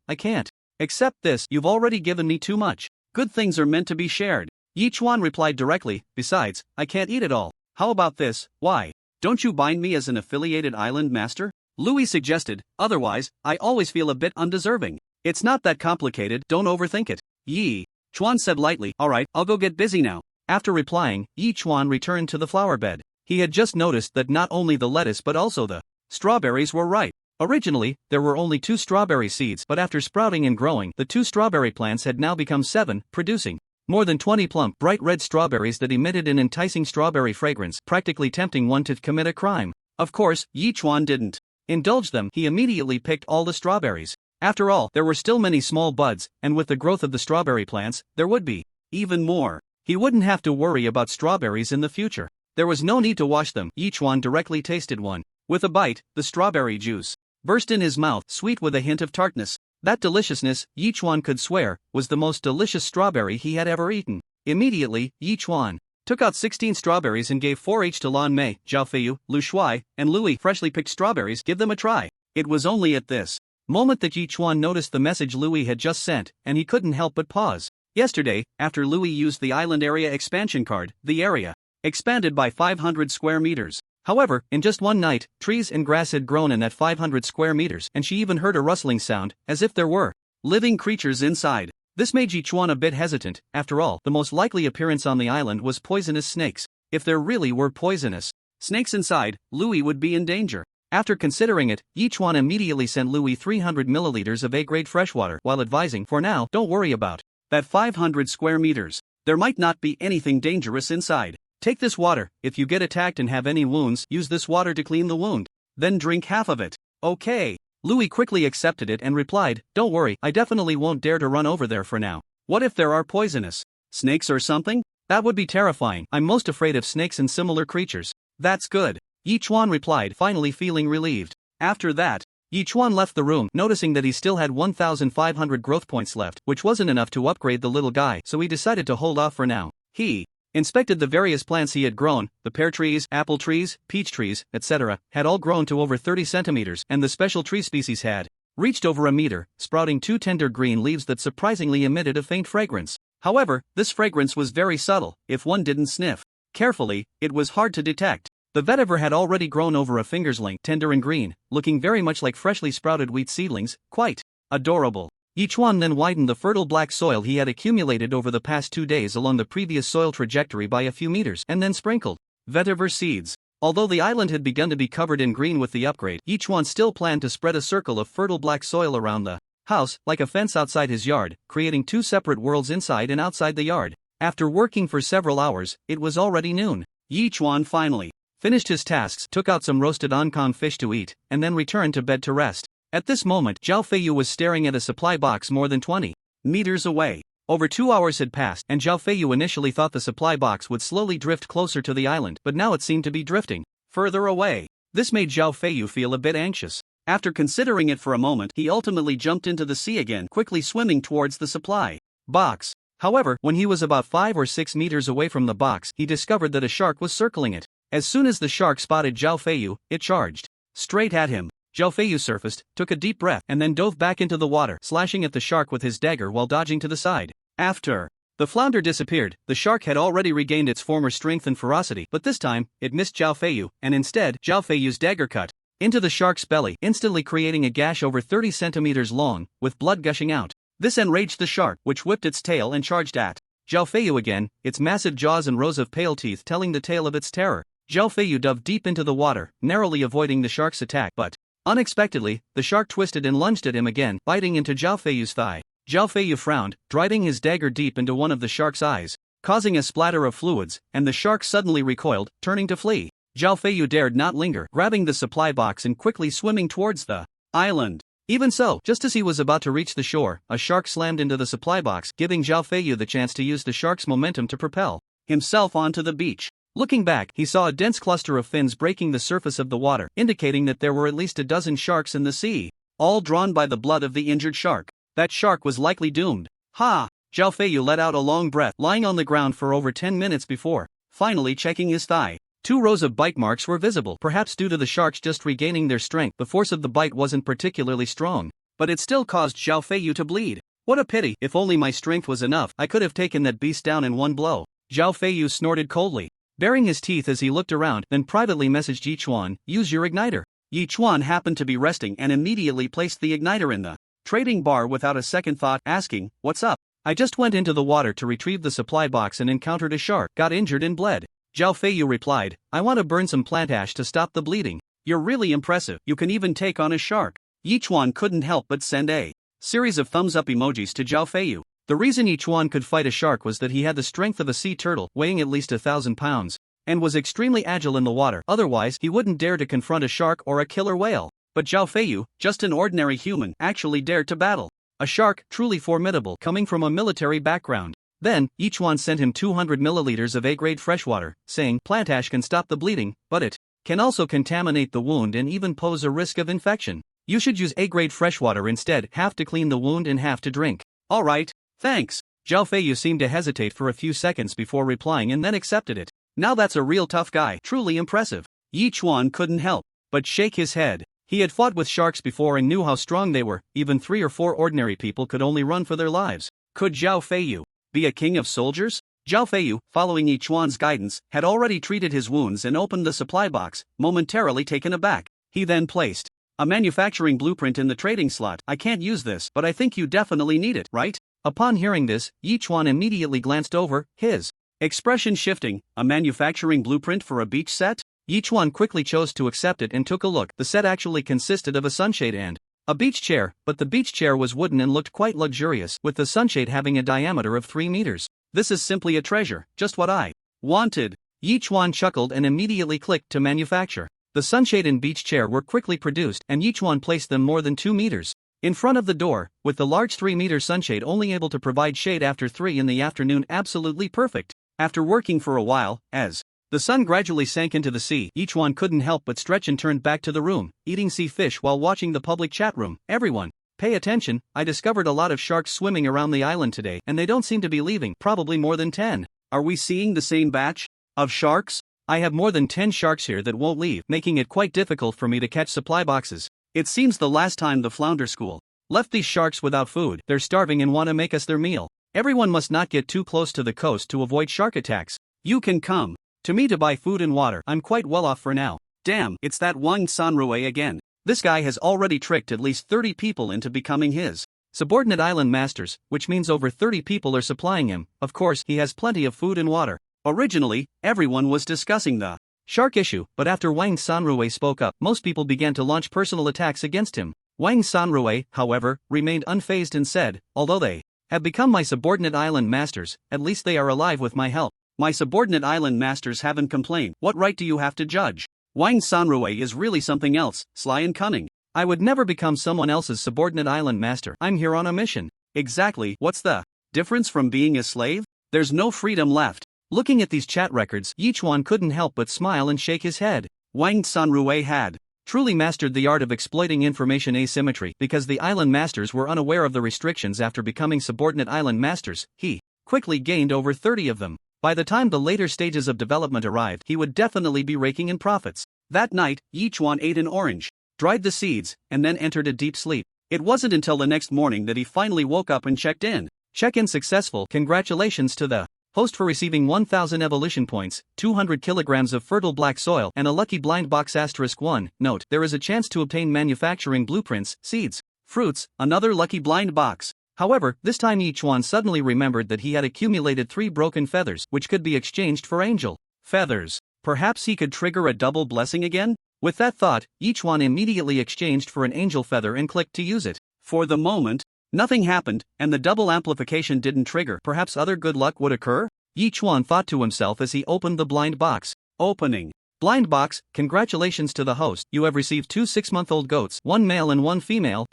Speaker 2: I can't. Except this, you've already given me too much. Good things are meant to be shared. Yi Chuan replied directly. Besides, I can't eat it all. How about this? Why don't you bind me as an affiliated island master? Louis suggested. Otherwise, I always feel a bit undeserving. It's not that complicated, don't overthink it. Yi Chuan said lightly. Alright, I'll go get busy now. After replying, Yi Chuan returned to the flower bed. He had just noticed that not only the lettuce but also the strawberries were ripe. Originally, there were only 2 strawberry seeds, but after sprouting and growing, the 2 strawberry plants had now become 7, producing more than 20 plump, bright red strawberries that emitted an enticing strawberry fragrance, practically tempting one to commit a crime. Of course, Yi Chuan didn't indulge them. He immediately picked all the strawberries. After all, there were still many small buds, and with the growth of the strawberry plants, there would be even more. He wouldn't have to worry about strawberries in the future. There was no need to wash them. Yi Chuan directly tasted one. With a bite, the strawberry juice burst in his mouth, sweet with a hint of tartness. That deliciousness, Yi Chuan could swear, was the most delicious strawberry he had ever eaten. Immediately, Yi Chuan took out 16 strawberries and gave 4 each to Lan Mei, Zhao Feiyu, Lu Shuai, and Louis. Freshly picked strawberries, give them a try. It was only at this moment that Yi Chuan noticed the message Louis had just sent, and he couldn't help but pause. Yesterday, after Louis used the island area expansion card, the area expanded by 500 square meters. However, in just one night, trees and grass had grown in that 500 square meters, and she even heard a rustling sound, as if there were living creatures inside. This made Yi Chuan a bit hesitant. After all, the most likely appearance on the island was poisonous snakes. If there really were poisonous snakes inside, Louis would be in danger. After considering it, Yi Chuan immediately sent Louis 300 milliliters of A-grade freshwater, while advising, for now, don't worry about that 500 square meters. There might not be anything dangerous inside. Take this water. If you get attacked and have any wounds, use this water to clean the wound. Then drink half of it. Okay. Louis quickly accepted it and replied, don't worry, I definitely won't dare to run over there for now. What if there are poisonous snakes or something? That would be terrifying. I'm most afraid of snakes and similar creatures. That's good. Yi Chuan replied, finally feeling relieved. After that, Yi Chuan left the room, noticing that he still had 1,500 growth points left, which wasn't enough to upgrade the little guy, so he decided to hold off for now. He inspected the various plants he had grown. The pear trees, apple trees, peach trees, etc., had all grown to over 30 centimeters, and the special tree species had reached over a meter, sprouting 2 tender green leaves that surprisingly emitted a faint fragrance. However, this fragrance was very subtle. If one didn't sniff carefully, it was hard to detect. The vetiver had already grown over a finger's length, tender and green, looking very much like freshly sprouted wheat seedlings, quite adorable. Yi Chuan then widened the fertile black soil he had accumulated over the past 2 days along the previous soil trajectory by a few meters, and then sprinkled vetiver seeds. Although the island had begun to be covered in green with the upgrade, Yi Chuan still planned to spread a circle of fertile black soil around the house, like a fence outside his yard, creating 2 separate worlds inside and outside the yard. After working for several hours, it was already noon. Yi Chuan finally finished his tasks, took out some roasted oncon fish to eat, and then returned to bed to rest. At this moment, Zhao Feiyu was staring at a supply box more than 20 meters away. Over 2 hours had passed, and Zhao Feiyu initially thought the supply box would slowly drift closer to the island, but now it seemed to be drifting further away. This made Zhao Feiyu feel a bit anxious. After considering it for a moment, he ultimately jumped into the sea again, quickly swimming towards the supply box. However, when he was about 5 or 6 meters away from the box, he discovered that a shark was circling it. As soon as the shark spotted Zhao Feiyu, it charged straight at him. Zhao Feiyu surfaced, took a deep breath, and then dove back into the water, slashing at the shark with his dagger while dodging to the side. After the flounder disappeared, the shark had already regained its former strength and ferocity, but this time, it missed Zhao Feiyu, and instead, Zhao Feiyu's dagger cut into the shark's belly, instantly creating a gash over 30 centimeters long, with blood gushing out. This enraged the shark, which whipped its tail and charged at Zhao Feiyu again, its massive jaws and rows of pale teeth telling the tale of its terror. Zhao Feiyu dove deep into the water, narrowly avoiding the shark's attack, but unexpectedly, the shark twisted and lunged at him again, biting into Zhao Feiyu's thigh. Zhao Feiyu frowned, driving his dagger deep into one of the shark's eyes, causing a splatter of fluids, and the shark suddenly recoiled, turning to flee. Zhao Feiyu dared not linger, grabbing the supply box and quickly swimming towards the island. Even so, just as he was about to reach the shore, a shark slammed into the supply box, giving Zhao Feiyu the chance to use the shark's momentum to propel himself onto the beach. Looking back, he saw a dense cluster of fins breaking the surface of the water, indicating that there were at least a dozen sharks in the sea, all drawn by the blood of the injured shark. That shark was likely doomed. Ha! Zhao Feiyu let out a long breath, lying on the ground for over 10 minutes before finally checking his thigh. 2 rows of bite marks were visible, perhaps due to the sharks just regaining their strength. The force of the bite wasn't particularly strong, but it still caused Zhao Feiyu to bleed. What a pity! If only my strength was enough, I could have taken that beast down in one blow. Zhao Feiyu snorted coldly, baring his teeth as he looked around, then privately messaged Yi Chuan, use your igniter. Yi Chuan happened to be resting and immediately placed the igniter in the trading bar without a second thought, asking, what's up? I just went into the water to retrieve the supply box and encountered a shark, got injured and bled. Zhao Feiyu replied, I want to burn some plant ash to stop the bleeding. You're really impressive, you can even take on a shark. Yi Chuan couldn't help but send a series of thumbs up emojis to Zhao Feiyu. The reason Yi Chuan could fight a shark was that he had the strength of a sea turtle, weighing at least 1,000 pounds, and was extremely agile in the water. Otherwise, he wouldn't dare to confront a shark or a killer whale. But Zhao Feiyu, just an ordinary human, actually dared to battle a shark, truly formidable, coming from a military background. Then, Yi Chuan sent him 200 milliliters of A-grade freshwater, saying, plant ash can stop the bleeding, but it can also contaminate the wound and even pose a risk of infection. You should use A-grade freshwater instead, half to clean the wound and half to drink. Alright, thanks. Zhao Feiyu seemed to hesitate for a few seconds before replying and then accepted it. Now that's a real tough guy, truly impressive. Yi Chuan couldn't help but shake his head. He had fought with sharks before and knew how strong they were. Even 3 or 4 ordinary people could only run for their lives. Could Zhao Feiyu be a king of soldiers? Zhao Feiyu, following Yi Chuan's guidance, had already treated his wounds and opened the supply box, momentarily taken aback. He then placed a manufacturing blueprint in the trading slot. I can't use this, but I think you definitely need it, right? Upon hearing this, Yi Chuan immediately glanced over, his expression shifting. A manufacturing blueprint for a beach set? Yi Chuan quickly chose to accept it and took a look. The set actually consisted of a sunshade and a beach chair, but the beach chair was wooden and looked quite luxurious, with the sunshade having a diameter of 3 meters. This is simply a treasure, just what I wanted. Yi Chuan chuckled and immediately clicked to manufacture. The sunshade and beach chair were quickly produced and Yi Chuan placed them more than 2 meters in front of the door, with the large 3-meter sunshade only able to provide shade after 3 in the afternoon. Absolutely perfect. After working for a while, as the sun gradually sank into the sea, Yi Chuan couldn't help but stretch and turned back to the room, eating sea fish while watching the public chat room. Everyone, pay attention, I discovered a lot of sharks swimming around the island today and they don't seem to be leaving, probably more than 10. Are we seeing the same batch of sharks? I have more than 10 sharks here that won't leave, making it quite difficult for me to catch supply boxes. It seems the last time the flounder school left these sharks without food, they're starving and want to make us their meal. Everyone must not get too close to the coast to avoid shark attacks. You can come to me to buy food and water. I'm quite well off for now. Damn, it's that Wang Sanrui again. This guy has already tricked at least 30 people into becoming his subordinate island masters, which means over 30 people are supplying him. Of course, he has plenty of food and water. Originally, everyone was discussing the shark issue, but after Wang Sanrui spoke up, most people began to launch personal attacks against him. Wang Sanrui, however, remained unfazed and said, although they have become my subordinate island masters, at least they are alive with my help. My subordinate island masters haven't complained. What right do you have to judge? Wang Sanrui is really something else, sly and cunning. I would never become someone else's subordinate island master. I'm here on a mission. Exactly, what's the difference from being a slave? There's no freedom left. Looking at these chat records, Yi Chuan couldn't help but smile and shake his head. Wang Sanrui had truly mastered the art of exploiting information asymmetry. Because the island masters were unaware of the restrictions after becoming subordinate island masters, he quickly gained over 30 of them. By the time the later stages of development arrived, he would definitely be raking in profits. That night, Yi Chuan ate an orange, dried the seeds, and then entered a deep sleep. It wasn't until the next morning that he finally woke up and checked in. Check-in successful. Congratulations to the host for receiving 1000 evolution points, 200 kilograms of fertile black soil, and a lucky blind box. *1. Note, there is a chance to obtain manufacturing blueprints, seeds, fruits, another lucky blind box. However, this time Yi Chuan suddenly remembered that he had accumulated 3 broken feathers, which could be exchanged for angel feathers. Perhaps he could trigger a double blessing again? With that thought, Yi Chuan immediately exchanged for an angel feather and clicked to use it. For the moment, nothing happened, and the double amplification didn't trigger. Perhaps other good luck would occur? Yi Chuan thought to himself as he opened the blind box. Opening blind box. Congratulations to the host, you have received 2 6-month-old goats, 1 male and 1 female.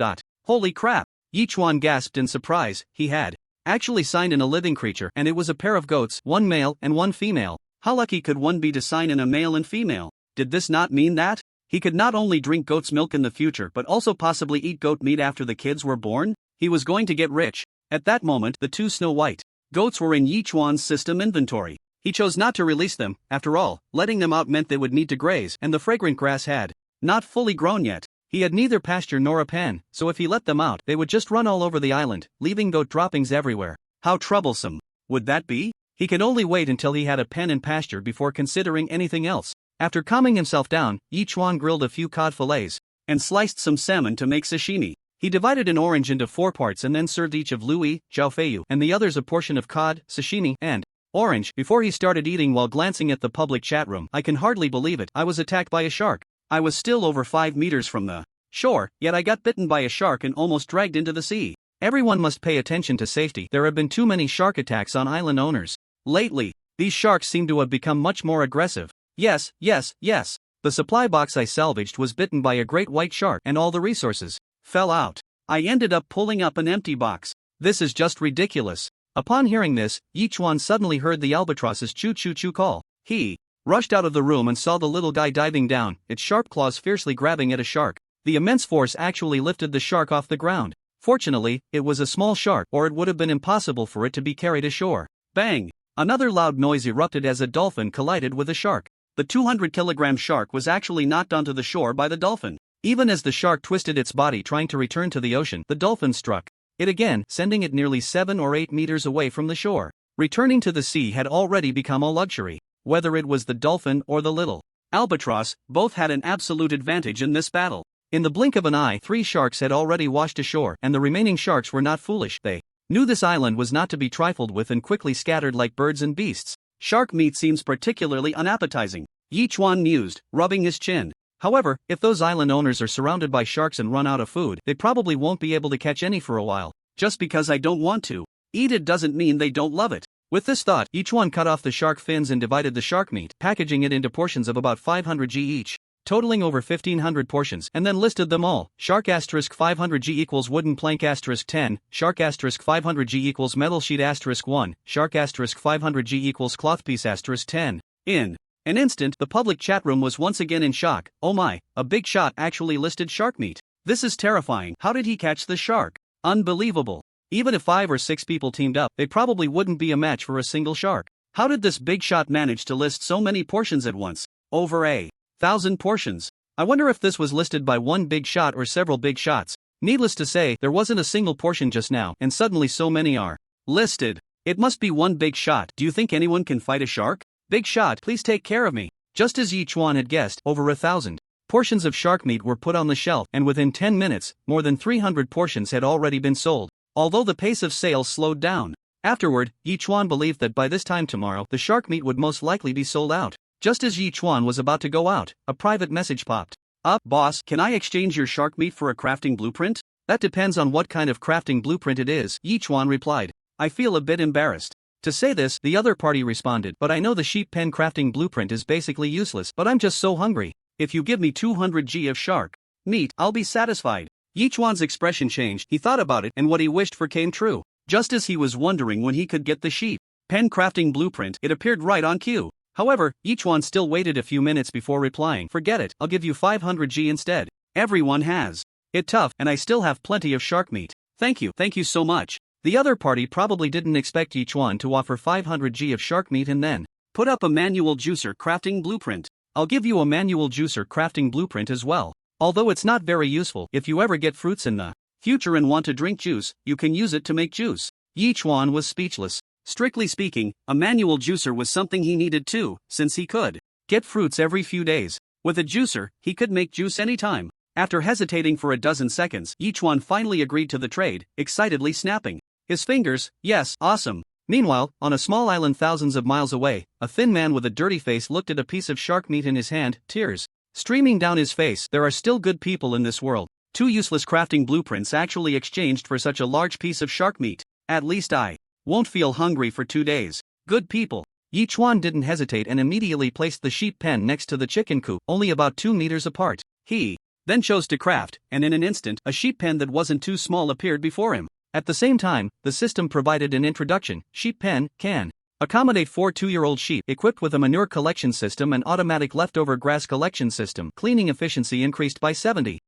Speaker 2: Holy crap! Yi Chuan gasped in surprise. He had actually signed in a living creature, and it was a pair of goats, 1 male and 1 female. How lucky could one be to sign in a male and female? Did this not mean that he could not only drink goat's milk in the future but also possibly eat goat meat after the kids were born? He was going to get rich. At that moment, the 2 snow white goats were in Yi Chuan's system inventory. He chose not to release them. After all, letting them out meant they would need to graze, and the fragrant grass had not fully grown yet. He had neither pasture nor a pen, so if he let them out, they would just run all over the island, leaving goat droppings everywhere. How troublesome would that be? He could only wait until he had a pen and pasture before considering anything else. After calming himself down, Yi Chuan grilled a few cod fillets and sliced some salmon to make sashimi. He divided an orange into 4 parts and then served each of Louis, Zhao Feiyu, and the others a portion of cod, sashimi, and orange before he started eating while glancing at the public chat room. I can hardly believe it. I was attacked by a shark. I was still over 5 meters from the shore, yet I got bitten by a shark and almost dragged into the sea. Everyone must pay attention to safety. There have been too many shark attacks on island owners lately. These sharks seem to have become much more aggressive. Yes. The supply box I salvaged was bitten by a great white shark and all the resources fell out. I ended up pulling up an empty box. This is just ridiculous. Upon hearing this, Yi Chuan suddenly heard the albatross's choo-choo-choo call. He rushed out of the room and saw the little guy diving down, its sharp claws fiercely grabbing at a shark. The immense force actually lifted the shark off the ground. Fortunately, it was a small shark, or it would have been impossible for it to be carried ashore. Bang! Another loud noise erupted as a dolphin collided with a shark. The 200-kilogram shark was actually knocked onto the shore by the dolphin. Even as the shark twisted its body trying to return to the ocean, the dolphin struck it again, sending it nearly 7 or 8 meters away from the shore. Returning to the sea had already become a luxury. Whether it was the dolphin or the little albatross, both had an absolute advantage in this battle. In the blink of an eye, 3 sharks had already washed ashore, and the remaining sharks were not foolish. They knew this island was not to be trifled with and quickly scattered like birds and beasts. Shark meat seems particularly unappetizing, Yi Chuan mused, rubbing his chin. However, if those island owners are surrounded by sharks and run out of food, they probably won't be able to catch any for a while. Just because I don't want to eat it doesn't mean they don't love it. With this thought, Yi Chuan cut off the shark fins and divided the shark meat, packaging it into portions of about 500 g each, totaling over 1,500 portions, and then listed them all. Shark * 500 g equals wooden plank * 10, shark * 500 g equals metal sheet * 1, shark * 500 g equals cloth piece * 10. In an instant, the public chat room was once again in shock. Oh my, a big shot actually listed shark meat. This is terrifying. How did he catch the shark? Unbelievable. Even if 5 or 6 people teamed up, they probably wouldn't be a match for a single shark. How did this big shot manage to list so many portions at once? Over 1,000 portions. I wonder if this was listed by one big shot or several big shots. Needless to say, there wasn't a single portion just now, and suddenly so many are listed. It must be one big shot. Do you think anyone can fight a shark? Big shot, please take care of me. Just as Yi Chuan had guessed, over 1,000 portions of shark meat were put on the shelf, and within 10 minutes, more than 300 portions had already been sold. Although the pace of sales slowed down. Afterward, Yi Chuan believed that by this time tomorrow, the shark meat would most likely be sold out. Just as Yi Chuan was about to go out, a private message popped up. Boss, can I exchange your shark meat for a crafting blueprint? That depends on what kind of crafting blueprint it is, Yi Chuan replied. I feel a bit embarrassed to say this, the other party responded, but I know the sheep pen crafting blueprint is basically useless, but I'm just so hungry. If you give me 200 g of shark meat, I'll be satisfied. Yi Chuan's expression changed. He thought about it, and what he wished for came true. Just as he was wondering when he could get the sheep pen crafting blueprint, it appeared right on cue. However, Yi Chuan still waited a few minutes before replying. Forget it, I'll give you 500 g instead. Everyone has it tough, and I still have plenty of shark meat. Thank you so much. The other party probably didn't expect Yi Chuan to offer 500 g of shark meat and then put up a manual juicer crafting blueprint. I'll give you a manual juicer crafting blueprint as well. Although it's not very useful, if you ever get fruits in the future and want to drink juice, you can use it to make juice. Yi Chuan was speechless. Strictly speaking, a manual juicer was something he needed too, since he could get fruits every few days. With a juicer, he could make juice anytime. After hesitating for a dozen seconds, Yi Chuan finally agreed to the trade, excitedly snapping his fingers. Yes, awesome. Meanwhile, on a small island thousands of miles away, a thin man with a dirty face looked at a piece of shark meat in his hand, tears streaming down his face. There are still good people in this world. 2 useless crafting blueprints actually exchanged for such a large piece of shark meat. At least I won't feel hungry for 2 days. Good people. Yi Chuan didn't hesitate and immediately placed the sheep pen next to the chicken coop, only about 2 meters apart. He then chose to craft, and in an instant, a sheep pen that wasn't too small appeared before him. At the same time, the system provided an introduction. Sheep pen can accommodate 4 2-year-old sheep, equipped with a manure collection system and automatic leftover grass collection system. Cleaning efficiency increased by 70%.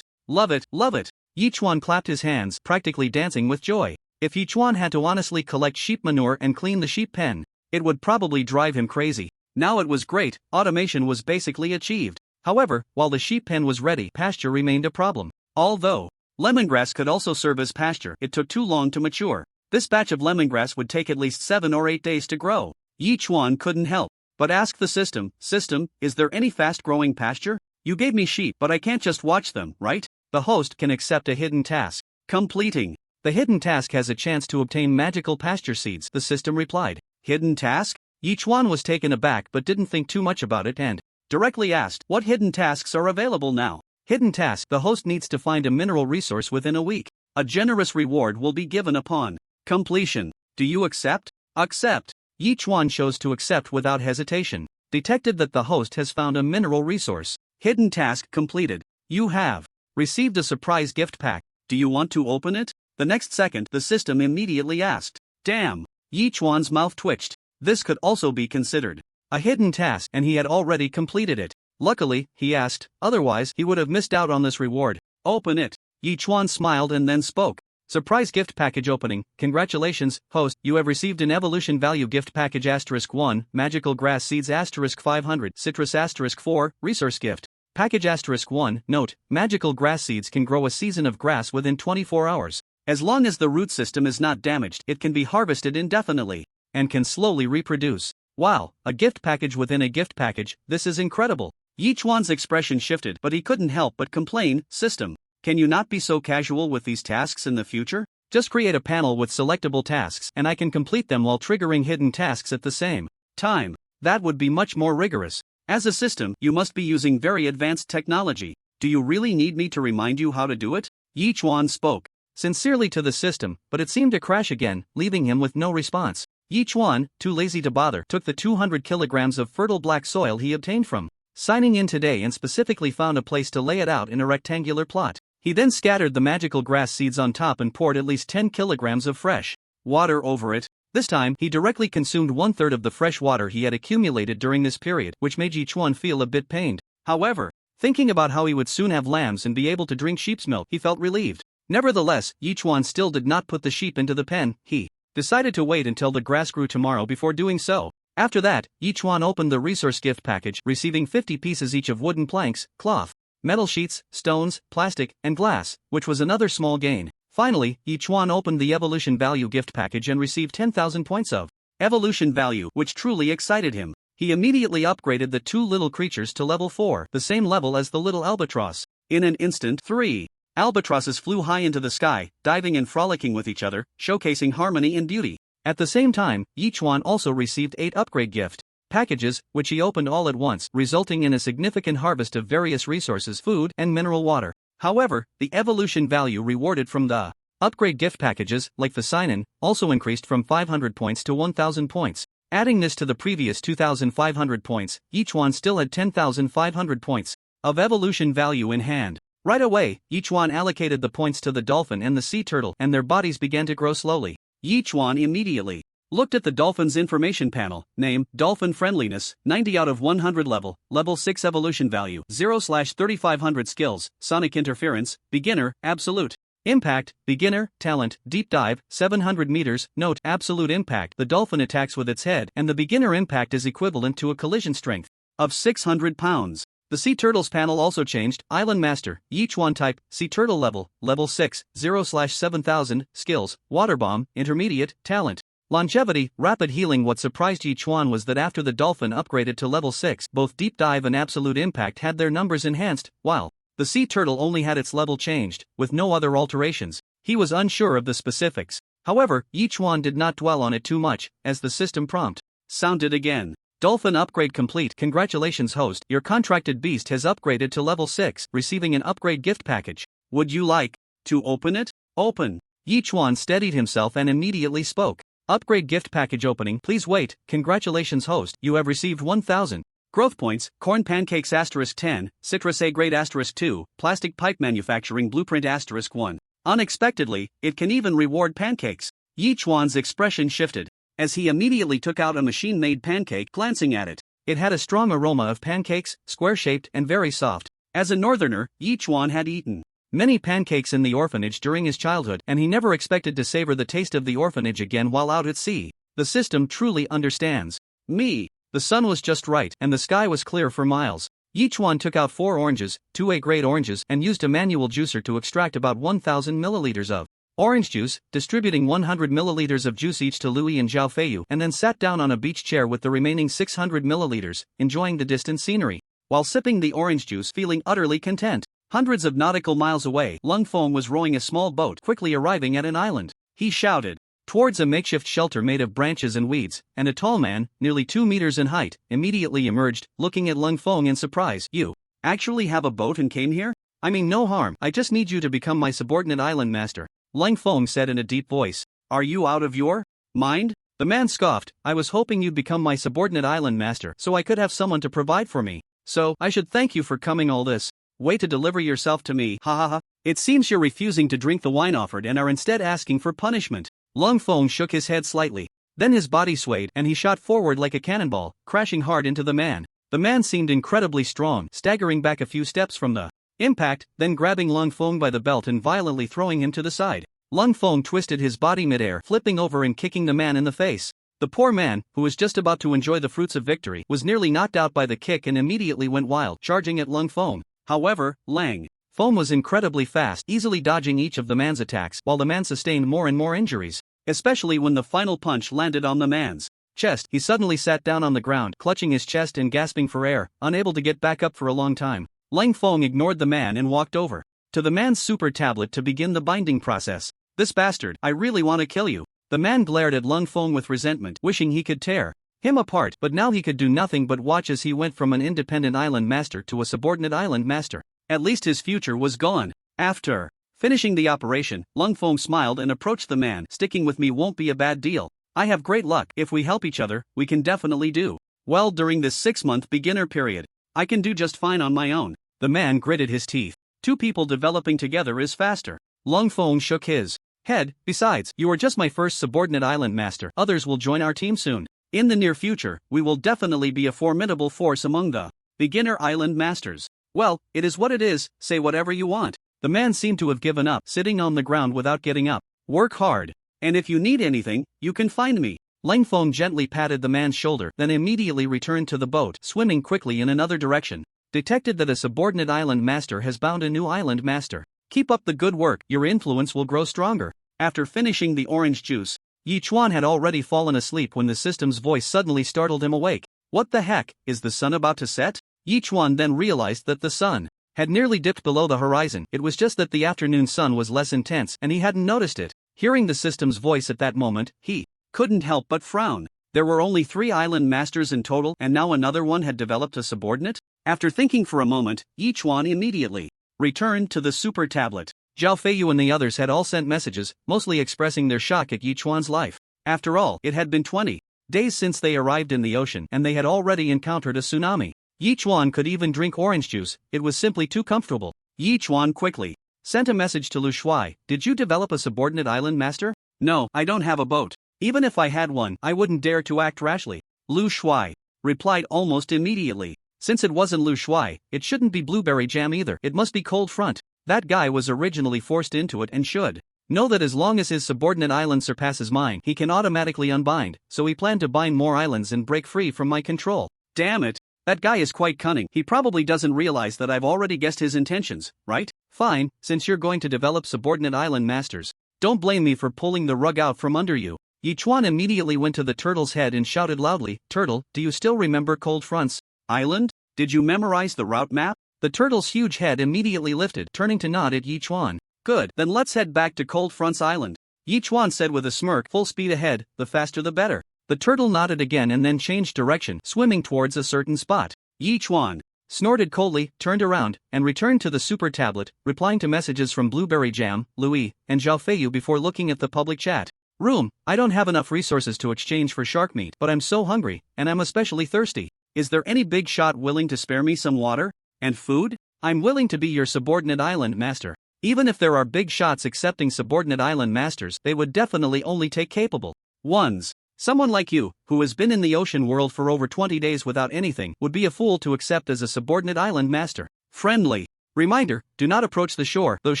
Speaker 2: Love it, love it. Yi Chuan clapped his hands, practically dancing with joy. If Yi Chuan had to honestly collect sheep manure and clean the sheep pen, it would probably drive him crazy. Now it was great, automation was basically achieved. However, while the sheep pen was ready, pasture remained a problem. Although lemongrass could also serve as pasture, it took too long to mature. This batch of lemongrass would take at least 7 or 8 days to grow. Yi Chuan couldn't help but ask the system, is there any fast-growing pasture? You gave me sheep, but I can't just watch them, right? The host can accept a hidden task. Completing the hidden task has a chance to obtain magical pasture seeds, the system replied. Hidden task? Yi Chuan was taken aback but didn't think too much about it and directly asked, what hidden tasks are available now? Hidden task: the host needs to find a mineral resource within a week. A generous reward will be given upon completion. Do you accept? Accept. Yi Chuan chose to accept without hesitation. Detected that the host has found a mineral resource. Hidden task completed. You have received a surprise gift pack. Do you want to open it? The next second, the system immediately asked. Damn. Yi Chuan's mouth twitched. This could also be considered a hidden task, and he had already completed it. Luckily, he asked, otherwise he would have missed out on this reward. Open it. Yi Chuan smiled and then spoke. Surprise gift package opening. Congratulations, host, you have received an evolution value gift package *1, magical grass seeds *500, citrus *4, resource gift. Package *1, note, magical grass seeds can grow a season of grass within 24 hours. As long as the root system is not damaged, it can be harvested indefinitely, and can slowly reproduce. Wow, a gift package within a gift package, this is incredible. Yi Chuan's expression shifted, but he couldn't help but complain, system. Can you not be so casual with these tasks in the future? Just create a panel with selectable tasks and I can complete them while triggering hidden tasks at the same time. That would be much more rigorous. As a system, you must be using very advanced technology. Do you really need me to remind you how to do it? Yi Chuan spoke sincerely to the system, but it seemed to crash again, leaving him with no response. Yi Chuan, too lazy to bother, took the 200 kilograms of fertile black soil he obtained from signing in today and specifically found a place to lay it out in a rectangular plot. He then scattered the magical grass seeds on top and poured at least 10 kilograms of fresh water over it. This time, he directly consumed 1/3 of the fresh water he had accumulated during this period, which made Yi Chuan feel a bit pained. However, thinking about how he would soon have lambs and be able to drink sheep's milk, he felt relieved. Nevertheless, Yi Chuan still did not put the sheep into the pen. He decided to wait until the grass grew tomorrow before doing so. After that, Yi Chuan opened the resource gift package, receiving 50 pieces each of wooden planks, cloth, metal sheets, stones, plastic, and glass, which was another small gain. Finally, Yi Chuan opened the evolution value gift package and received 10,000 points of evolution value, which truly excited him. He immediately upgraded the two little creatures to level 4, the same level as the little albatross. In an instant, 3 albatrosses flew high into the sky, diving and frolicking with each other, showcasing harmony and beauty. At the same time, Yi Chuan also received 8 upgrade gift packages, which he opened all at once, resulting in a significant harvest of various resources, food, and mineral water. However, the evolution value rewarded from the upgrade gift packages, like the sign-in, also increased from 500 points to 1,000 points. Adding this to the previous 2,500 points, Yi Chuan still had 10,500 points of evolution value in hand. Right away, Yi Chuan allocated the points to the dolphin and the sea turtle, and their bodies began to grow slowly. Yi Chuan immediately looked at the dolphin's information panel. Name, Dolphin Friendliness, 90 out of 100 level 6 evolution value, 0/3500 skills, Sonic Interference, Beginner, Absolute. Impact, Beginner, Talent, Deep Dive, 700 meters, Note, Absolute Impact. The dolphin attacks with its head, and the beginner impact is equivalent to a collision strength of 600 pounds. The Sea Turtles panel also changed. Island Master, Yi Chuan type, Sea Turtle level 6, 0/7000, skills, Water Bomb, Intermediate, Talent. Longevity, Rapid Healing. What surprised Yi Chuan was that after the dolphin upgraded to level 6, both Deep Dive and Absolute Impact had their numbers enhanced, while the Sea Turtle only had its level changed, with no other alterations. He was unsure of the specifics. However, Yi Chuan did not dwell on it too much, as the system prompt sounded again. Dolphin upgrade complete. Congratulations, host, your contracted beast has upgraded to level 6, receiving an upgrade gift package. Would you like to open it? Open. Yi Chuan steadied himself and immediately spoke. Upgrade gift package opening. Please wait. Congratulations, host, you have received 1,000 growth points, corn pancakes *10, citrus A grade *2, plastic pipe manufacturing blueprint *1. Unexpectedly, it can even reward pancakes. Yi Chuan's expression shifted as he immediately took out a machine-made pancake. Glancing at it, it had a strong aroma of pancakes, square-shaped and very soft. As a northerner, Yi Chuan had eaten many pancakes in the orphanage during his childhood, and he never expected to savor the taste of the orphanage again while out at sea. The system truly understands me. The sun was just right, and the sky was clear for miles. Yi Chuan took out 4 oranges, 2 A-grade oranges, and used a manual juicer to extract about 1,000 milliliters of orange juice, distributing 100 milliliters of juice each to Louis and Zhao Feiyu, and then sat down on a beach chair with the remaining 600 milliliters, enjoying the distant scenery. While sipping the orange juice, feeling utterly content. Hundreds of nautical miles away, Lung Feng was rowing a small boat, quickly arriving at an island. He shouted towards a makeshift shelter made of branches and weeds, and a tall man, nearly 2 meters in height, immediately emerged, looking at Lung Feng in surprise. You actually have a boat and came here? I mean, no harm, I just need you to become my subordinate island master, Lung Feng said in a deep voice. Are you out of your mind? The man scoffed. I was hoping you'd become my subordinate island master so I could have someone to provide for me. So, I should thank you for coming all this way to deliver yourself to me, ha ha ha. It seems you're refusing to drink the wine offered and are instead asking for punishment. Lung Feng shook his head slightly. Then his body swayed and he shot forward like a cannonball, crashing hard into the man. The man seemed incredibly strong, staggering back a few steps from the Impact, then grabbing Lung Feng by the belt and violently throwing him to the side. Lung Feng twisted his body midair, flipping over and kicking the man in the face. The poor man, who was just about to enjoy the fruits of victory, was nearly knocked out by the kick and immediately went wild, charging at Lung Feng. However, Lang Feng was incredibly fast, easily dodging each of the man's attacks, while the man sustained more and more injuries. Especially when the final punch landed on the man's chest, he suddenly sat down on the ground, clutching his chest and gasping for air, unable to get back up for a long time. Lang Feng ignored the man and walked over to the man's super tablet to begin the binding process. "This bastard, I really want to kill you." The man glared at Lung Feng with resentment, wishing he could tear him apart, but now he could do nothing but watch as he went from an independent island master to a subordinate island master. At least his future was gone. After finishing the operation, Lung Feng smiled and approached the man. "Sticking with me won't be a bad deal. I have great luck. If we help each other, we can definitely do well during this 6-month beginner period. I can do just fine on my own." The man gritted his teeth. Two people developing together is faster. Lung Feng shook his head. "Besides, you are just my first subordinate island master. Others will join our team soon. In the near future, we will definitely be a formidable force among the beginner island masters." "Well, it is what it is, say whatever you want." The man seemed to have given up, sitting on the ground without getting up. "Work hard. And if you need anything, you can find me." Lang Feng gently patted the man's shoulder, then immediately returned to the boat, swimming quickly in another direction. Detected that a subordinate island master has bound a new island master. "Keep up the good work, your influence will grow stronger." After finishing the orange juice, Yi Chuan had already fallen asleep when the system's voice suddenly startled him awake. "What the heck, is the sun about to set?" Yi Chuan then realized that the sun had nearly dipped below the horizon. It was just that the afternoon sun was less intense and he hadn't noticed it. Hearing the system's voice at that moment, he couldn't help but frown. There were only 3 island masters in total and now another one had developed a subordinate? After thinking for a moment, Yi Chuan immediately returned to the super tablet. Zhao Feiyu and the others had all sent messages, mostly expressing their shock at Yi Chuan's life. After all, it had been 20 days since they arrived in the ocean and they had already encountered a tsunami. Yi Chuan could even drink orange juice, it was simply too comfortable. Yi Chuan quickly sent a message to Lu Shuai. "Did you develop a subordinate island master?" "No, I don't have a boat. Even if I had one, I wouldn't dare to act rashly." Lu Shuai replied almost immediately. Since it wasn't Lu Shuai, it shouldn't be Blueberry Jam either. It must be Cold Front. That guy was originally forced into it and should know that as long as his subordinate island surpasses mine, he can automatically unbind, so he planned to bind more islands and break free from my control. Damn it. That guy is quite cunning. He probably doesn't realize that I've already guessed his intentions, right? Fine, since you're going to develop subordinate island masters, don't blame me for pulling the rug out from under you. Yi Chuan immediately went to the turtle's head and shouted loudly, "Turtle, do you still remember Cold Front's island? Did you memorize the route map?" The turtle's huge head immediately lifted, turning to nod at Yi Chuan. "Good, then let's head back to Cold Front's island," Yi Chuan said with a smirk. "Full speed ahead, the faster the better." The turtle nodded again and then changed direction, swimming towards a certain spot. Yi Chuan snorted coldly, turned around, and returned to the super tablet, replying to messages from Blueberry Jam, Louis, and Zhao Feiyu before looking at the public chat room. "I don't have enough resources to exchange for shark meat, but I'm so hungry, and I'm especially thirsty. Is there any big shot willing to spare me some water and food? I'm willing to be your subordinate island master." Even if there are big shots accepting subordinate island masters, they would definitely only take capable ones. Someone like you, who has been in the ocean world for over 20 days without anything, would be a fool to accept as a subordinate island master. Friendly reminder, do not approach the shore. Those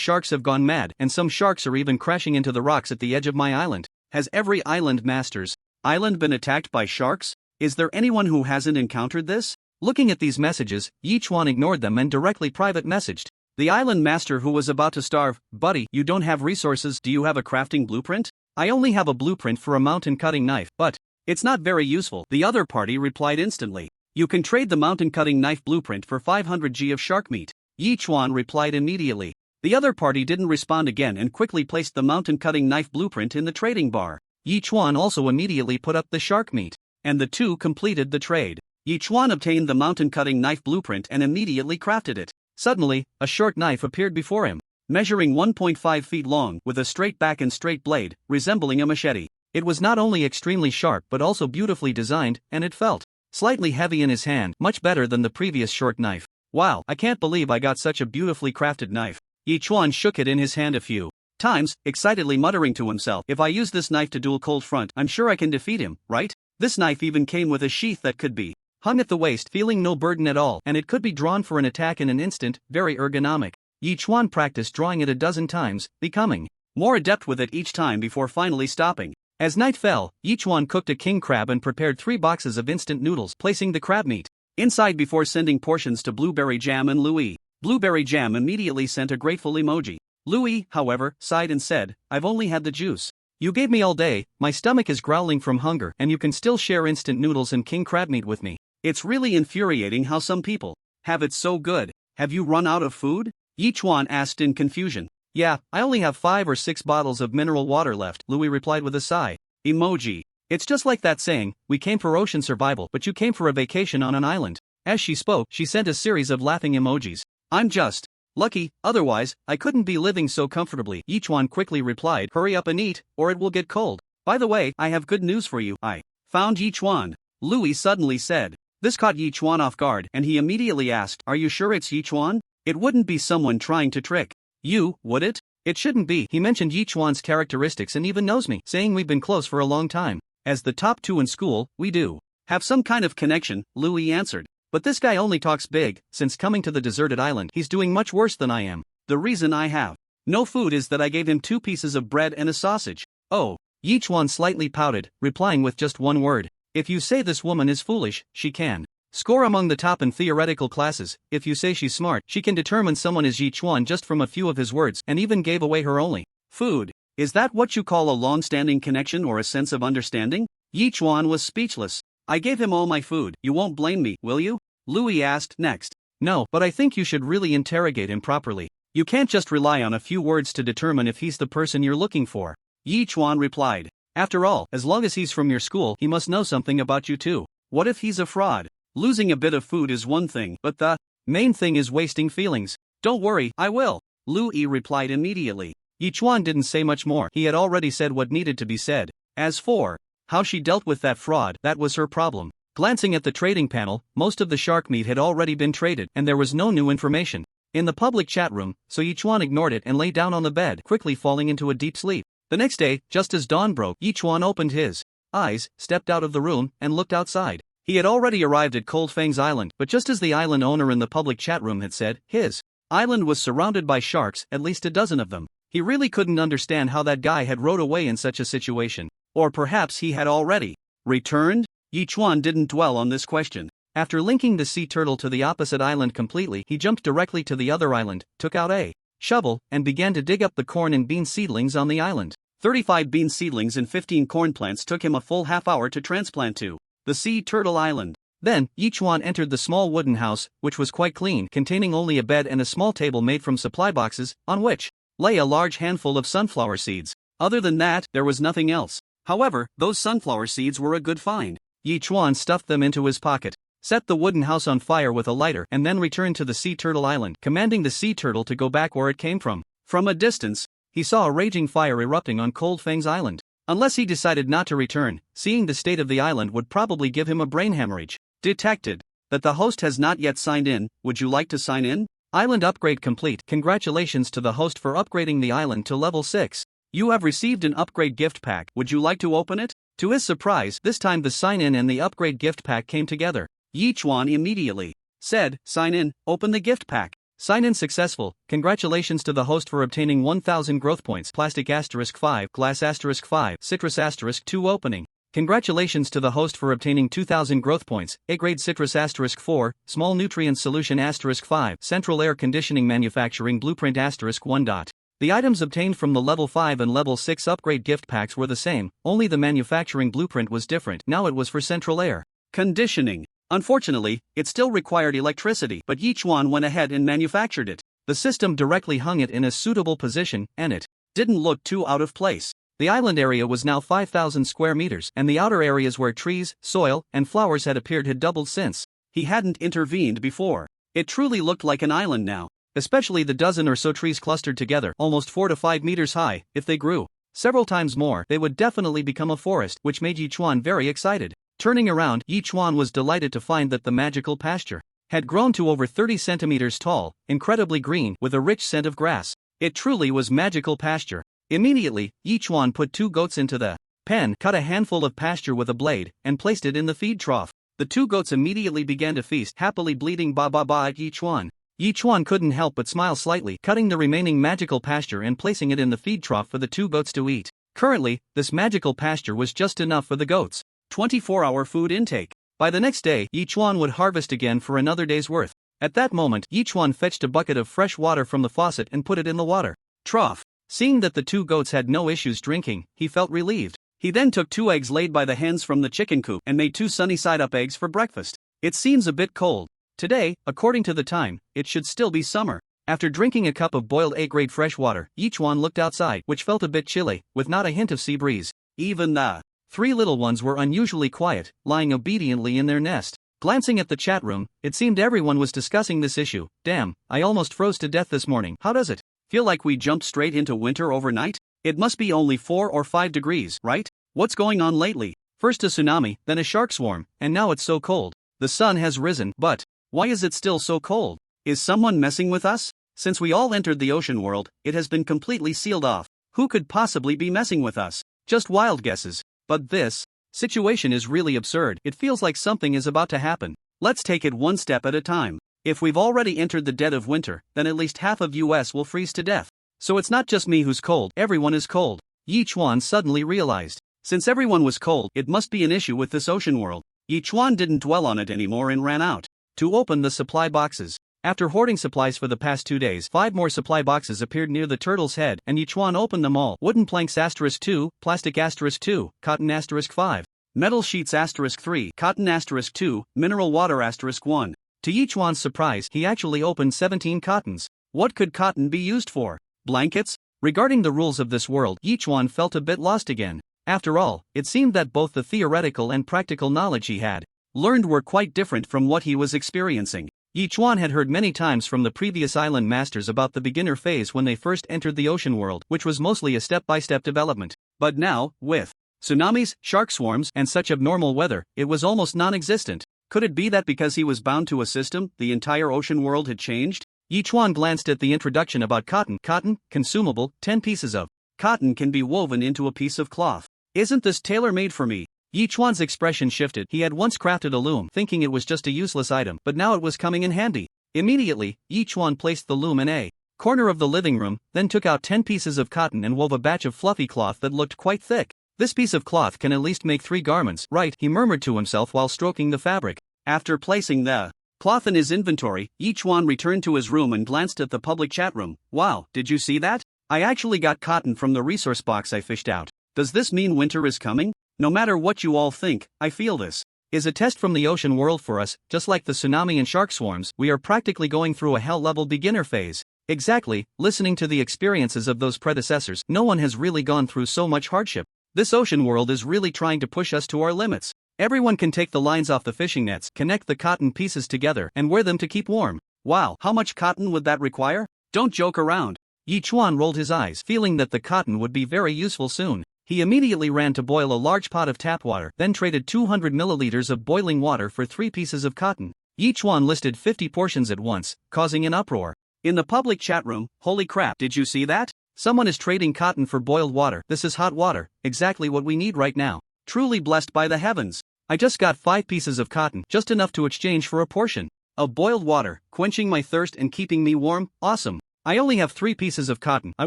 Speaker 2: sharks have gone mad, and some sharks are even crashing into the rocks at the edge of my island. Has every island master's island been attacked by sharks? Is there anyone who hasn't encountered this? Looking at these messages, Yi Chuan ignored them and directly private messaged the island master who was about to starve. "Buddy, you don't have resources. Do you have a crafting blueprint?" "I only have a blueprint for a mountain cutting knife, but it's not very useful." The other party replied instantly. "You can trade the mountain cutting knife blueprint for 500 g of shark meat." Yi Chuan replied immediately. The other party didn't respond again and quickly placed the mountain cutting knife blueprint in the trading bar. Yi Chuan also immediately put up the shark meat, and the two completed the trade. Yi Chuan obtained the mountain cutting knife blueprint and immediately crafted it. Suddenly, a short knife appeared before him, measuring 1.5 feet long, with a straight back and straight blade, resembling a machete. It was not only extremely sharp but also beautifully designed, and it felt slightly heavy in his hand, much better than the previous short knife. "Wow, I can't believe I got such a beautifully crafted knife." Yi Chuan shook it in his hand a few times, excitedly muttering to himself, "If I use this knife to duel Cold Front, I'm sure I can defeat him, right? This knife even came with a sheath that could be hung at the waist, feeling no burden at all, and it could be drawn for an attack in an instant, very ergonomic. Yi Chuan practiced drawing it a dozen times, becoming more adept with it each time before finally stopping. As night fell, Yi Chuan cooked a king crab and prepared 3 boxes of instant noodles, placing the crab meat inside before sending portions to Blueberry Jam and Louis. Blueberry Jam immediately sent a grateful emoji. Louis, however, sighed and said, "I've only had the juice. You gave me all day, my stomach is growling from hunger, and you can still share instant noodles and king crab meat with me. It's really infuriating how some people have it so good. Have you run out of food?" Yi Chuan asked in confusion. "Yeah, I only have 5 or 6 bottles of mineral water left," Louis replied with a sigh. Emoji. It's just like that saying, "We came for ocean survival, but you came for a vacation on an island." As she spoke, she sent a series of laughing emojis. "I'm just lucky, otherwise, I couldn't be living so comfortably." Yi Chuan quickly replied, "Hurry up and eat, or it will get cold. By the way, I have good news for you. I found Yi Chuan," Louis suddenly said. This caught Yi Chuan off guard, and he immediately asked, "Are you sure it's Yi Chuan? It wouldn't be someone trying to trick you, would it?" "It shouldn't be. He mentioned Yi Chuan's characteristics and even knows me, saying we've been close for a long time. As the top 2 in school, we do have some kind of connection," Louis answered. "But this guy only talks big. Since coming to the deserted island, he's doing much worse than I am. The reason I have no food is that I gave him 2 pieces of bread and a sausage." "Oh." Yi Chuan slightly pouted, replying with just one word. "If you say this woman is foolish, she can score among the top in theoretical classes. If you say she's smart, she can determine someone is Yi Chuan just from a few of his words, and even gave away her only food. Is that what you call a long-standing connection or a sense of understanding?" Yi Chuan was speechless. "I gave him all my food. You won't blame me, will you?" Louis asked next. "No, but I think you should really interrogate him properly. You can't just rely on a few words to determine if he's the person you're looking for," Yi Chuan replied. "After all, as long as he's from your school, he must know something about you too. What if he's a fraud? Losing a bit of food is one thing, but the main thing is wasting feelings." "Don't worry, I will," Louis replied immediately. Yi Chuan didn't say much more. He had already said what needed to be said. As for how she dealt with that fraud, that was her problem. Glancing at the trading panel, most of the shark meat had already been traded, and there was no new information in the public chat room, so Yi Chuan ignored it and lay down on the bed, quickly falling into a deep sleep. The next day, just as dawn broke, Yi Chuan opened his eyes, stepped out of the room, and looked outside. He had already arrived at Cold Fang's island, but just as the island owner in the public chat room had said, his island was surrounded by sharks, at least a dozen of them. He really couldn't understand how that guy had rowed away in such a situation. Or perhaps he had already returned? Yi Chuan didn't dwell on this question. After linking the sea turtle to the opposite island completely, he jumped directly to the other island, took out a shovel, and began to dig up the corn and bean seedlings on the island. 35 bean seedlings and 15 corn plants took him a full half hour to transplant to the sea turtle island. Then, Yi Chuan entered the small wooden house, which was quite clean, containing only a bed and a small table made from supply boxes, on which lay a large handful of sunflower seeds. Other than that, there was nothing else. However, those sunflower seeds were a good find. Yi Chuan stuffed them into his pocket, set the wooden house on fire with a lighter, and then returned to the sea turtle island, commanding the sea turtle to go back where it came from. From a distance, he saw a raging fire erupting on Cold Fang's island. Unless he decided not to return, seeing the state of the island would probably give him a brain hemorrhage. Detected that the host has not yet signed in. Would you like to sign in? Island upgrade complete. Congratulations to the host for upgrading the island to level 6. You have received an upgrade gift pack. Would you like to open it? To his surprise, this time the sign-in and the upgrade gift pack came together. Yi Chuan immediately said, "Sign in, open the gift pack." Sign-in successful. Congratulations to the host for obtaining 1000 growth points. Plastic *5, glass *5, citrus *2 opening. Congratulations to the host for obtaining 2000 growth points. A-grade citrus *4, small nutrient solution *5, central air conditioning manufacturing blueprint *1. The items obtained from the level 5 and level 6 upgrade gift packs were the same, only the manufacturing blueprint was different. Now it was for central air conditioning. Unfortunately, it still required electricity, but Yi Chuan went ahead and manufactured it. The system directly hung it in a suitable position, and it didn't look too out of place. The island area was now 5,000 square meters, and the outer areas where trees, soil, and flowers had appeared had doubled since he hadn't intervened before. It truly looked like an island now, especially the dozen or so trees clustered together, almost 4 to 5 meters high. If they grew several times more, they would definitely become a forest, which made Yi Chuan very excited. Turning around, Yi Chuan was delighted to find that the magical pasture had grown to over 30 centimeters tall, incredibly green, with a rich scent of grass. It truly was magical pasture. Immediately, Yi Chuan put 2 goats into the pen, cut a handful of pasture with a blade, and placed it in the feed trough. The two goats immediately began to feast, happily bleating ba ba ba at Yichuan. Yichuan couldn't help but smile slightly, cutting the remaining magical pasture and placing it in the feed trough for the two goats to eat. Currently, this magical pasture was just enough for the goats. 24-hour food intake. By the next day, Yichuan would harvest again for another day's worth. At that moment, Yichuan fetched a bucket of fresh water from the faucet and put it in the water trough. Seeing that the two goats had no issues drinking, he felt relieved. He then took 2 eggs laid by the hens from the chicken coop and made 2 sunny side-up eggs for breakfast. It seems a bit cold. Today, according to the time, it should still be summer. After drinking a cup of boiled A-grade fresh water, Yichuan looked outside, which felt a bit chilly, with not a hint of sea breeze. Even the 3 little ones were unusually quiet, lying obediently in their nest. Glancing at the chat room, it seemed everyone was discussing this issue. Damn, I almost froze to death this morning. How does it feel like we jumped straight into winter overnight? It must be only 4 or 5 degrees, right? What's going on lately? First a tsunami, then a shark swarm, and now it's so cold. The sun has risen, but why is it still so cold? Is someone messing with us? Since we all entered the ocean world, it has been completely sealed off. Who could possibly be messing with us? Just wild guesses. But this situation is really absurd. It feels like something is about to happen. Let's take it one step at a time. If we've already entered the dead of winter, then at least half of US will freeze to death. So it's not just me who's cold, everyone is cold. Yichuan suddenly realized. Since everyone was cold, it must be an issue with this ocean world. Yichuan didn't dwell on it anymore and ran out to open the supply boxes. After hoarding supplies for the past 2 days, 5 more supply boxes appeared near the turtle's head, and Yichuan opened them all. Wooden planks *2, plastic *2, cotton *5, metal sheets *3, cotton *2, mineral water *1. To Yichuan's surprise, he actually opened 17 cottons. What could cotton be used for? Blankets? Regarding the rules of this world, Yichuan felt a bit lost again. After all, it seemed that both the theoretical and practical knowledge he had learned were quite different from what he was experiencing. Yichuan had heard many times from the previous island masters about the beginner phase when they first entered the ocean world, which was mostly a step-by-step development. But now, with tsunamis, shark swarms, and such abnormal weather, it was almost non-existent. Could it be that because he was bound to a system, the entire ocean world had changed? Yichuan glanced at the introduction about cotton. Cotton, consumable, 10 pieces of cotton can be woven into a piece of cloth. Isn't this tailor-made for me? Yichuan's expression shifted. He had once crafted a loom, thinking it was just a useless item, but now it was coming in handy. Immediately, Yichuan placed the loom in a corner of the living room, then took out 10 pieces of cotton and wove a batch of fluffy cloth that looked quite thick. This piece of cloth can at least make 3 garments, right? He murmured to himself while stroking the fabric. After placing the cloth in his inventory, Yichuan returned to his room and glanced at the public chat room. Wow, did you see that? I actually got cotton from the resource box I fished out. Does this mean winter is coming? No matter what you all think, I feel this is a test from the ocean world for us. Just like the tsunami and shark swarms, we are practically going through a hell-level beginner phase. Exactly, listening to the experiences of those predecessors, no one has really gone through so much hardship. This ocean world is really trying to push us to our limits. Everyone can take the lines off the fishing nets, connect the cotton pieces together, and wear them to keep warm. Wow, how much cotton would that require? Don't joke around. Yichuan rolled his eyes, feeling that the cotton would be very useful soon. He immediately ran to boil a large pot of tap water, then traded 200 milliliters of boiling water for 3 pieces of cotton. Yichuan listed 50 portions at once, causing an uproar. In the public chat room, holy crap, did you see that? Someone is trading cotton for boiled water. This is hot water, exactly what we need right now. Truly blessed by the heavens. I just got 5 pieces of cotton, just enough to exchange for a portion of boiled water, quenching my thirst and keeping me warm. Awesome. I only have 3 pieces of cotton. I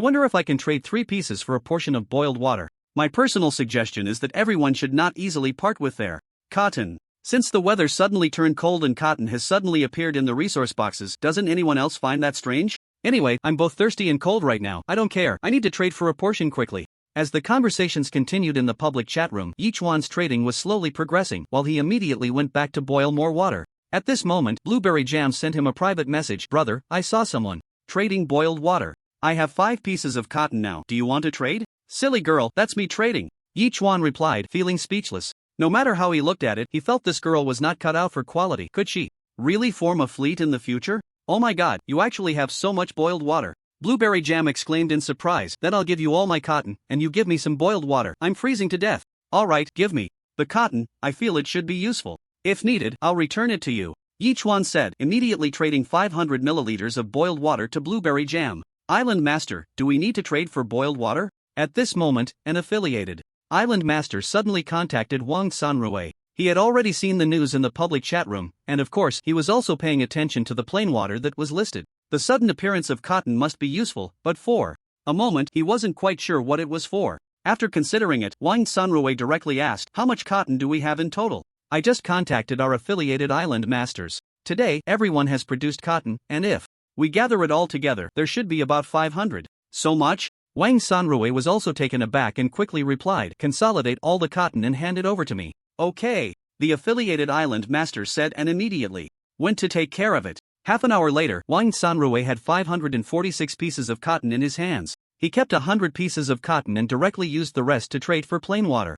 Speaker 2: wonder if I can trade 3 pieces for a portion of boiled water. My personal suggestion is that everyone should not easily part with their cotton. Since the weather suddenly turned cold and cotton has suddenly appeared in the resource boxes, doesn't anyone else find that strange? Anyway, I'm both thirsty and cold right now. I don't care. I need to trade for a portion quickly. As the conversations continued in the public chat room, Yichuan's trading was slowly progressing, while he immediately went back to boil more water. At this moment, Blueberry Jam sent him a private message. Brother, I saw someone trading boiled water. I have 5 pieces of cotton now. Do you want to trade? Silly girl, that's me trading. Yichuan replied, feeling speechless. No matter how he looked at it, he felt this girl was not cut out for quality. Could she really form a fleet in the future? Oh my god, you actually have so much boiled water. Blueberry Jam exclaimed in surprise. Then I'll give you all my cotton, and you give me some boiled water. I'm freezing to death. Alright, give me the cotton. I feel it should be useful. If needed, I'll return it to you. Yichuan said, immediately trading 500 milliliters of boiled water to Blueberry Jam. Island Master, do we need to trade for boiled water? At this moment, an affiliated Island Master suddenly contacted Wang Sanrui. He had already seen the news in the public chat room, and of course, he was also paying attention to the plain water that was listed. The sudden appearance of cotton must be useful, but for a moment, he wasn't quite sure what it was for. After considering it, Wang Sanrui directly asked, "How much cotton do we have in total?" "I just contacted our affiliated island masters. Today, everyone has produced cotton, and if we gather it all together, there should be about 500. "So much?" Wang Sanrui was also taken aback and quickly replied, "Consolidate all the cotton and hand it over to me." "Okay," the affiliated island master said and immediately went to take care of it. Half an hour later, Wang Sanrui had 546 pieces of cotton in his hands. He kept 100 pieces of cotton and directly used the rest to trade for plain water.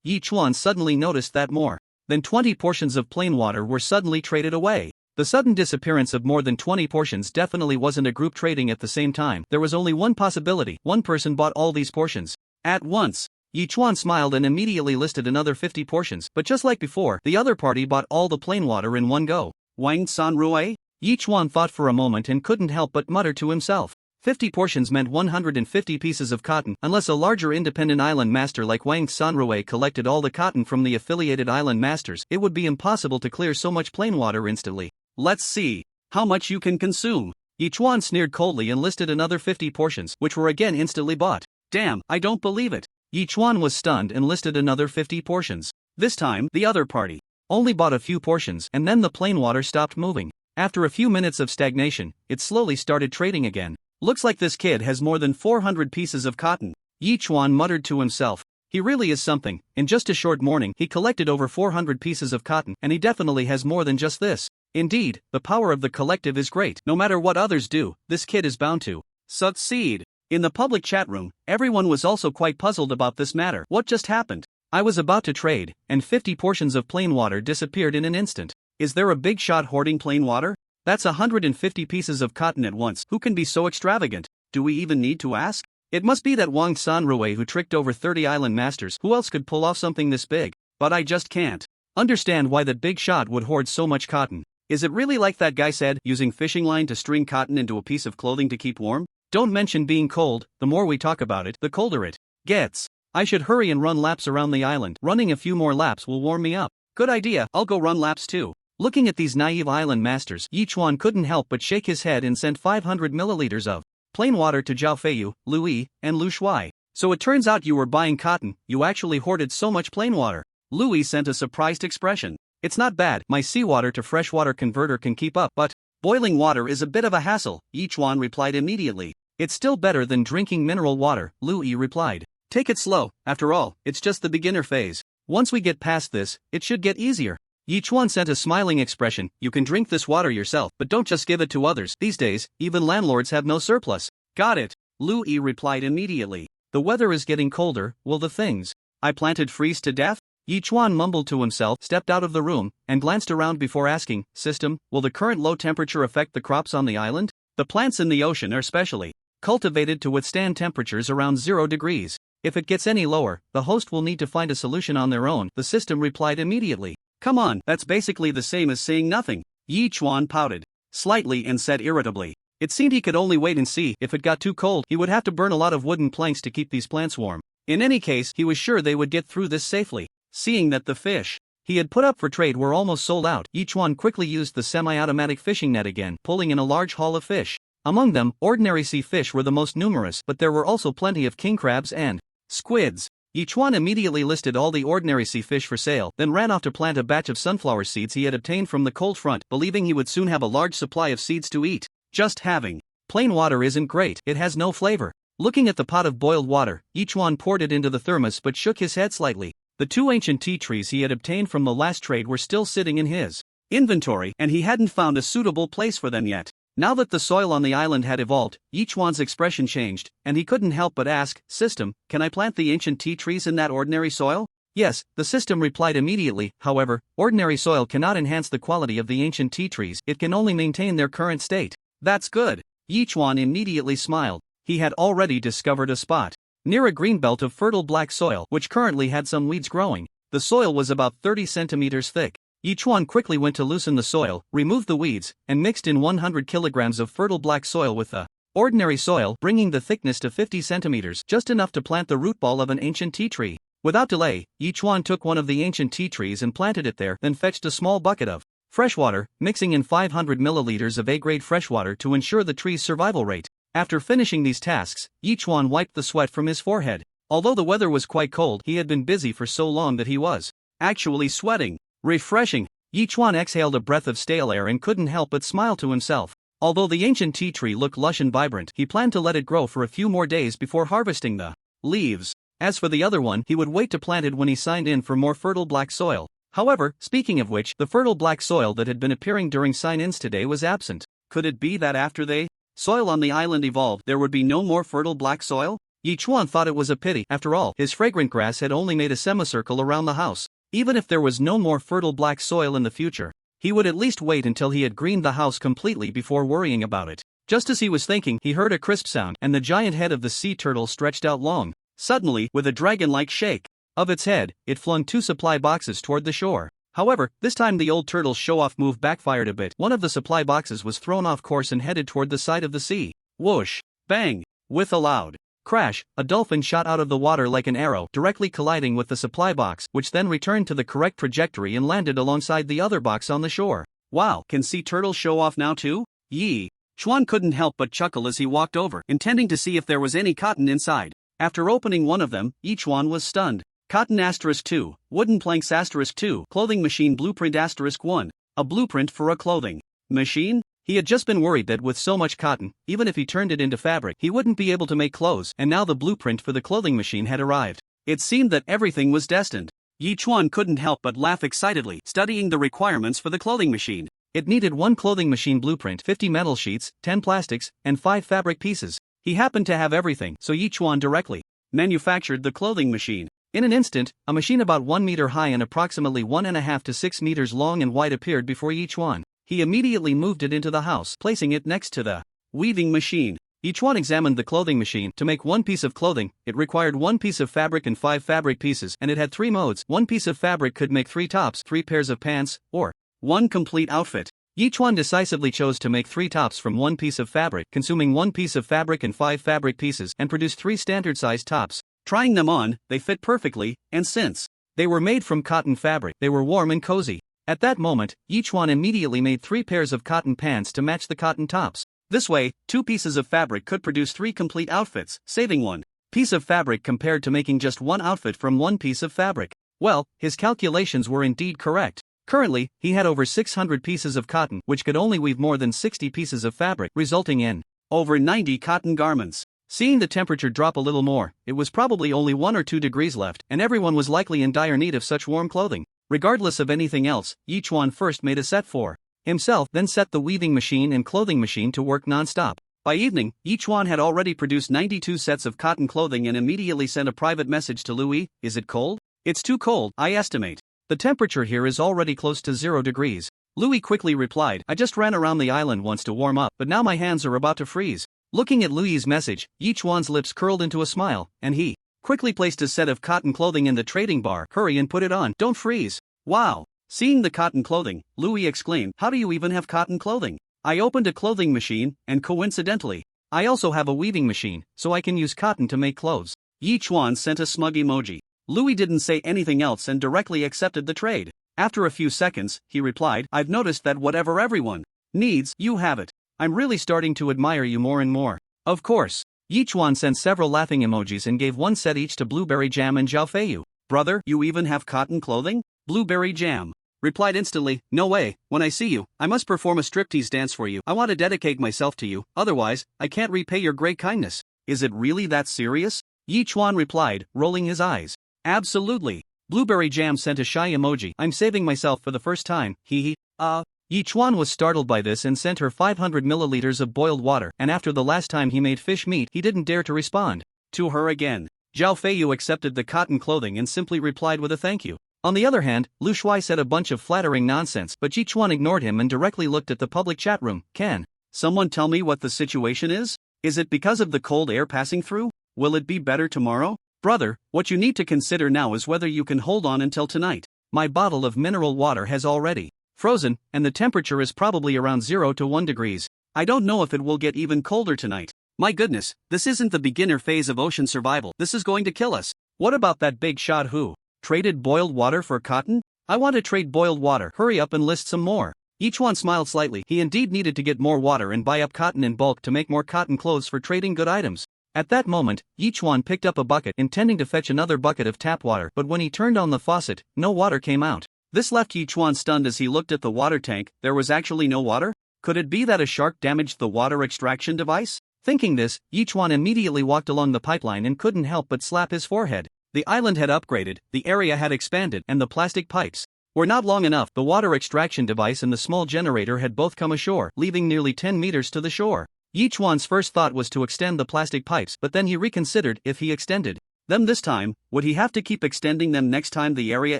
Speaker 2: Yi Chuan suddenly noticed that more than 20 portions of plain water were suddenly traded away. The sudden disappearance of more than 20 portions definitely wasn't a group trading at the same time. There was only one possibility: one person bought all these portions at once. Yi Chuan smiled and immediately listed another 50 portions, but just like before, the other party bought all the plain water in one go. Wang Sanrui? Yi Chuan thought for a moment and couldn't help but mutter to himself. 50 portions meant 150 pieces of cotton. Unless a larger independent island master like Wang Sanrui collected all the cotton from the affiliated island masters, it would be impossible to clear so much plain water instantly. "Let's see how much you can consume." Yi Chuan sneered coldly and listed another 50 portions, which were again instantly bought. "Damn, I don't believe it." Yi Chuan was stunned and listed another 50 portions. This time, the other party only bought a few portions, and then the plain water stopped moving. After a few minutes of stagnation, it slowly started trading again. "Looks like this kid has more than 400 pieces of cotton," Yi Chuan muttered to himself. "He really is something. In just a short morning, he collected over 400 pieces of cotton, and he definitely has more than just this. Indeed, the power of the collective is great. No matter what others do, this kid is bound to succeed." In the public chat room, everyone was also quite puzzled about this matter. What just happened? I was about to trade, and 50 portions of plain water disappeared in an instant. Is there a big shot hoarding plain water? That's 150 pieces of cotton at once. Who can be so extravagant? Do we even need to ask? It must be that Wang Sanrui who tricked over 30 island masters. Who else could pull off something this big? But I just can't understand why that big shot would hoard so much cotton. Is it really like that guy said, using fishing line to string cotton into a piece of clothing to keep warm? Don't mention being cold. The more we talk about it, the colder it gets. I should hurry and run laps around the island. Running a few more laps will warm me up. Good idea, I'll go run laps too. Looking at these naive island masters, Yi Chuan couldn't help but shake his head and sent 500 milliliters of plain water to Zhao Feiyu, Lu Yi, and Lu Shuai. "So it turns out you were buying cotton. You actually hoarded so much plain water." Lu Yi sent a surprised expression. "It's not bad. My seawater to freshwater converter can keep up, but boiling water is a bit of a hassle," Yi Chuan replied immediately. "It's still better than drinking mineral water," Lu Yi replied. "Take it slow. After all, it's just the beginner phase. Once we get past this, it should get easier." Yi Chuan sent a smiling expression. "You can drink this water yourself, but don't just give it to others. These days, even landlords have no surplus." "Got it," Lu Yi replied immediately. "The weather is getting colder. Will the things I planted freeze to death?" Yi Chuan mumbled to himself, stepped out of the room, and glanced around before asking, "System, will the current low temperature affect the crops on the island?" "The plants in the ocean are specially cultivated to withstand temperatures around 0 degrees. If it gets any lower, the host will need to find a solution on their own," the system replied immediately. "Come on, that's basically the same as saying nothing." Yi Chuan pouted slightly and said irritably. It seemed he could only wait and see. If it got too cold, he would have to burn a lot of wooden planks to keep these plants warm. In any case, he was sure they would get through this safely. Seeing that the fish he had put up for trade were almost sold out, Yi Chuan quickly used the semi-automatic fishing net again, pulling in a large haul of fish. Among them, ordinary sea fish were the most numerous, but there were also plenty of king crabs and squids. Yi Chuan immediately listed all the ordinary sea fish for sale, then ran off to plant a batch of sunflower seeds he had obtained from the cold front, believing he would soon have a large supply of seeds to eat. Just having plain water isn't great, it has no flavor. Looking at the pot of boiled water, Yi Chuan poured it into the thermos but shook his head slightly. The 2 ancient tea trees he had obtained from the last trade were still sitting in his inventory, and he hadn't found a suitable place for them yet. Now that the soil on the island had evolved, Yi Chuan's expression changed, and he couldn't help but ask, "System, can I plant the ancient tea trees in that ordinary soil?" "Yes," the system replied immediately. "However, ordinary soil cannot enhance the quality of the ancient tea trees, it can only maintain their current state." "That's good." Yi Chuan immediately smiled. He had already discovered a spot near a green belt of fertile black soil, which currently had some weeds growing. The soil was about 30 centimeters thick. Yi Chuan quickly went to loosen the soil, removed the weeds, and mixed in 100 kilograms of fertile black soil with the ordinary soil, bringing the thickness to 50 centimeters, just enough to plant the root ball of an ancient tea tree. Without delay, Yichuan took one of the ancient tea trees and planted it there, then fetched a small bucket of fresh water, mixing in 500 milliliters of A-grade fresh water to ensure the tree's survival rate. After finishing these tasks, Yichuan wiped the sweat from his forehead. Although the weather was quite cold, he had been busy for so long that he was actually sweating. Refreshing. Yichuan exhaled a breath of stale air and couldn't help but smile to himself. Although the ancient tea tree looked lush and vibrant, he planned to let it grow for a few more days before harvesting the leaves. As for the other one, he would wait to plant it when he signed in for more fertile black soil. However, speaking of which, the fertile black soil that had been appearing during sign-ins today was absent. Could it be that after the soil on the island evolved, there would be no more fertile black soil? Yichuan thought it was a pity. After all, his fragrant grass had only made a semicircle around the house. Even if there was no more fertile black soil in the future, he would at least wait until he had greened the house completely before worrying about it. Just as he was thinking, he heard a crisp sound, and the giant head of the sea turtle stretched out long. Suddenly, with a dragon-like shake of its head, it flung 2 supply boxes toward the shore. However, this time the old turtle's show-off move backfired a bit. One of the supply boxes was thrown off course and headed toward the side of the sea. Whoosh! Bang! With a loud crash, a dolphin shot out of the water like an arrow, directly colliding with the supply box, which then returned to the correct trajectory and landed alongside the other box on the shore. Wow, can sea turtles show off now too? Yee! Chuan couldn't help but chuckle as he walked over, intending to see if there was any cotton inside. After opening one of them, Yichuan was stunned. Cotton *2, wooden planks *2, clothing machine blueprint *1, a blueprint for a clothing machine? He had just been worried that with so much cotton, even if he turned it into fabric, he wouldn't be able to make clothes, and now the blueprint for the clothing machine had arrived. It seemed that everything was destined. Yichuan couldn't help but laugh excitedly, studying the requirements for the clothing machine. It needed 1 clothing machine blueprint, 50 metal sheets, 10 plastics, and 5 fabric pieces. He happened to have everything, so Yichuan directly manufactured the clothing machine. In an instant, a machine about 1 meter high and approximately 1.5 to 6 meters long and wide appeared before Yichuan. He immediately moved it into the house, placing it next to the weaving machine. Yichuan examined the clothing machine. To make 1 piece of clothing, it required 1 piece of fabric and 5 fabric pieces, and it had 3 modes. 1 piece of fabric could make 3 tops, 3 pairs of pants, or 1 complete outfit. Yichuan decisively chose to make 3 tops from 1 piece of fabric, consuming 1 piece of fabric and 5 fabric pieces, and produced 3 standard-sized tops. Trying them on, they fit perfectly, and since they were made from cotton fabric, they were warm and cozy. At that moment, Yichuan immediately made 3 pairs of cotton pants to match the cotton tops. This way, 2 pieces of fabric could produce 3 complete outfits, saving 1 piece of fabric compared to making just 1 outfit from 1 piece of fabric. Well, his calculations were indeed correct. Currently, he had over 600 pieces of cotton, which could only weave more than 60 pieces of fabric, resulting in over 90 cotton garments. Seeing the temperature drop a little more, it was probably only 1 or 2 degrees left, and everyone was likely in dire need of such warm clothing. Regardless of anything else, Yichuan first made a set for himself, then set the weaving machine and clothing machine to work non-stop. By evening, Yichuan had already produced 92 sets of cotton clothing and immediately sent a private message to Louis. Is it cold? It's too cold, I estimate. The temperature here is already close to 0 degrees. Louis quickly replied, I just ran around the island once to warm up, but now my hands are about to freeze. Looking at Louis's message, Yichuan's lips curled into a smile, and he quickly placed a set of cotton clothing in the trading bar. Hurry and put it on, don't freeze. Wow! Seeing the cotton clothing, Louis exclaimed, how do you even have cotton clothing? I opened a clothing machine, and coincidentally, I also have a weaving machine, so I can use cotton to make clothes. Yichuan sent a smug emoji. Louis didn't say anything else and directly accepted the trade. After a few seconds, he replied, I've noticed that whatever everyone needs, you have it. I'm really starting to admire you more and more. Of course. Yichuan sent several laughing emojis and gave 1 set each to Blueberry Jam and Zhao Feiyu. Brother, you even have cotton clothing? Blueberry Jam replied instantly, no way, when I see you, I must perform a striptease dance for you. I want to dedicate myself to you, otherwise, I can't repay your great kindness. Is it really that serious? Yichuan replied, rolling his eyes. Absolutely. Blueberry Jam sent a shy emoji. I'm saving myself for the first time, hee hee. Yichuan was startled by this and sent her 500 milliliters of boiled water, and after the last time he made fish meat, he didn't dare to respond to her again. Zhao Feiyu accepted the cotton clothing and simply replied with a thank you. On the other hand, Lu Shuai said a bunch of flattering nonsense, but Yichuan ignored him and directly looked at the public chat room. Can someone tell me what the situation is? Is it because of the cold air passing through? Will it be better tomorrow? Brother, what you need to consider now is whether you can hold on until tonight. My bottle of mineral water has already frozen, and the temperature is probably around 0 to 1 degrees. I don't know if it will get even colder tonight. My goodness, this isn't the beginner phase of ocean survival. This is going to kill us. What about that big shot who traded boiled water for cotton? I want to trade boiled water. Hurry up and list some more. Yichuan smiled slightly. He indeed needed to get more water and buy up cotton in bulk to make more cotton clothes for trading good items. At that moment, Yichuan picked up a bucket intending to fetch another bucket of tap water, but when he turned on the faucet, no water came out. This left Yichuan stunned as he looked at the water tank. There was actually no water? Could it be that a shark damaged the water extraction device? Thinking this, Yichuan immediately walked along the pipeline and couldn't help but slap his forehead. The island had upgraded, the area had expanded, and the plastic pipes were not long enough. The water extraction device and the small generator had both come ashore, leaving nearly 10 meters to the shore. Yichuan's first thought was to extend the plastic pipes, but then he reconsidered. If he extended them this time, would he have to keep extending them next time the area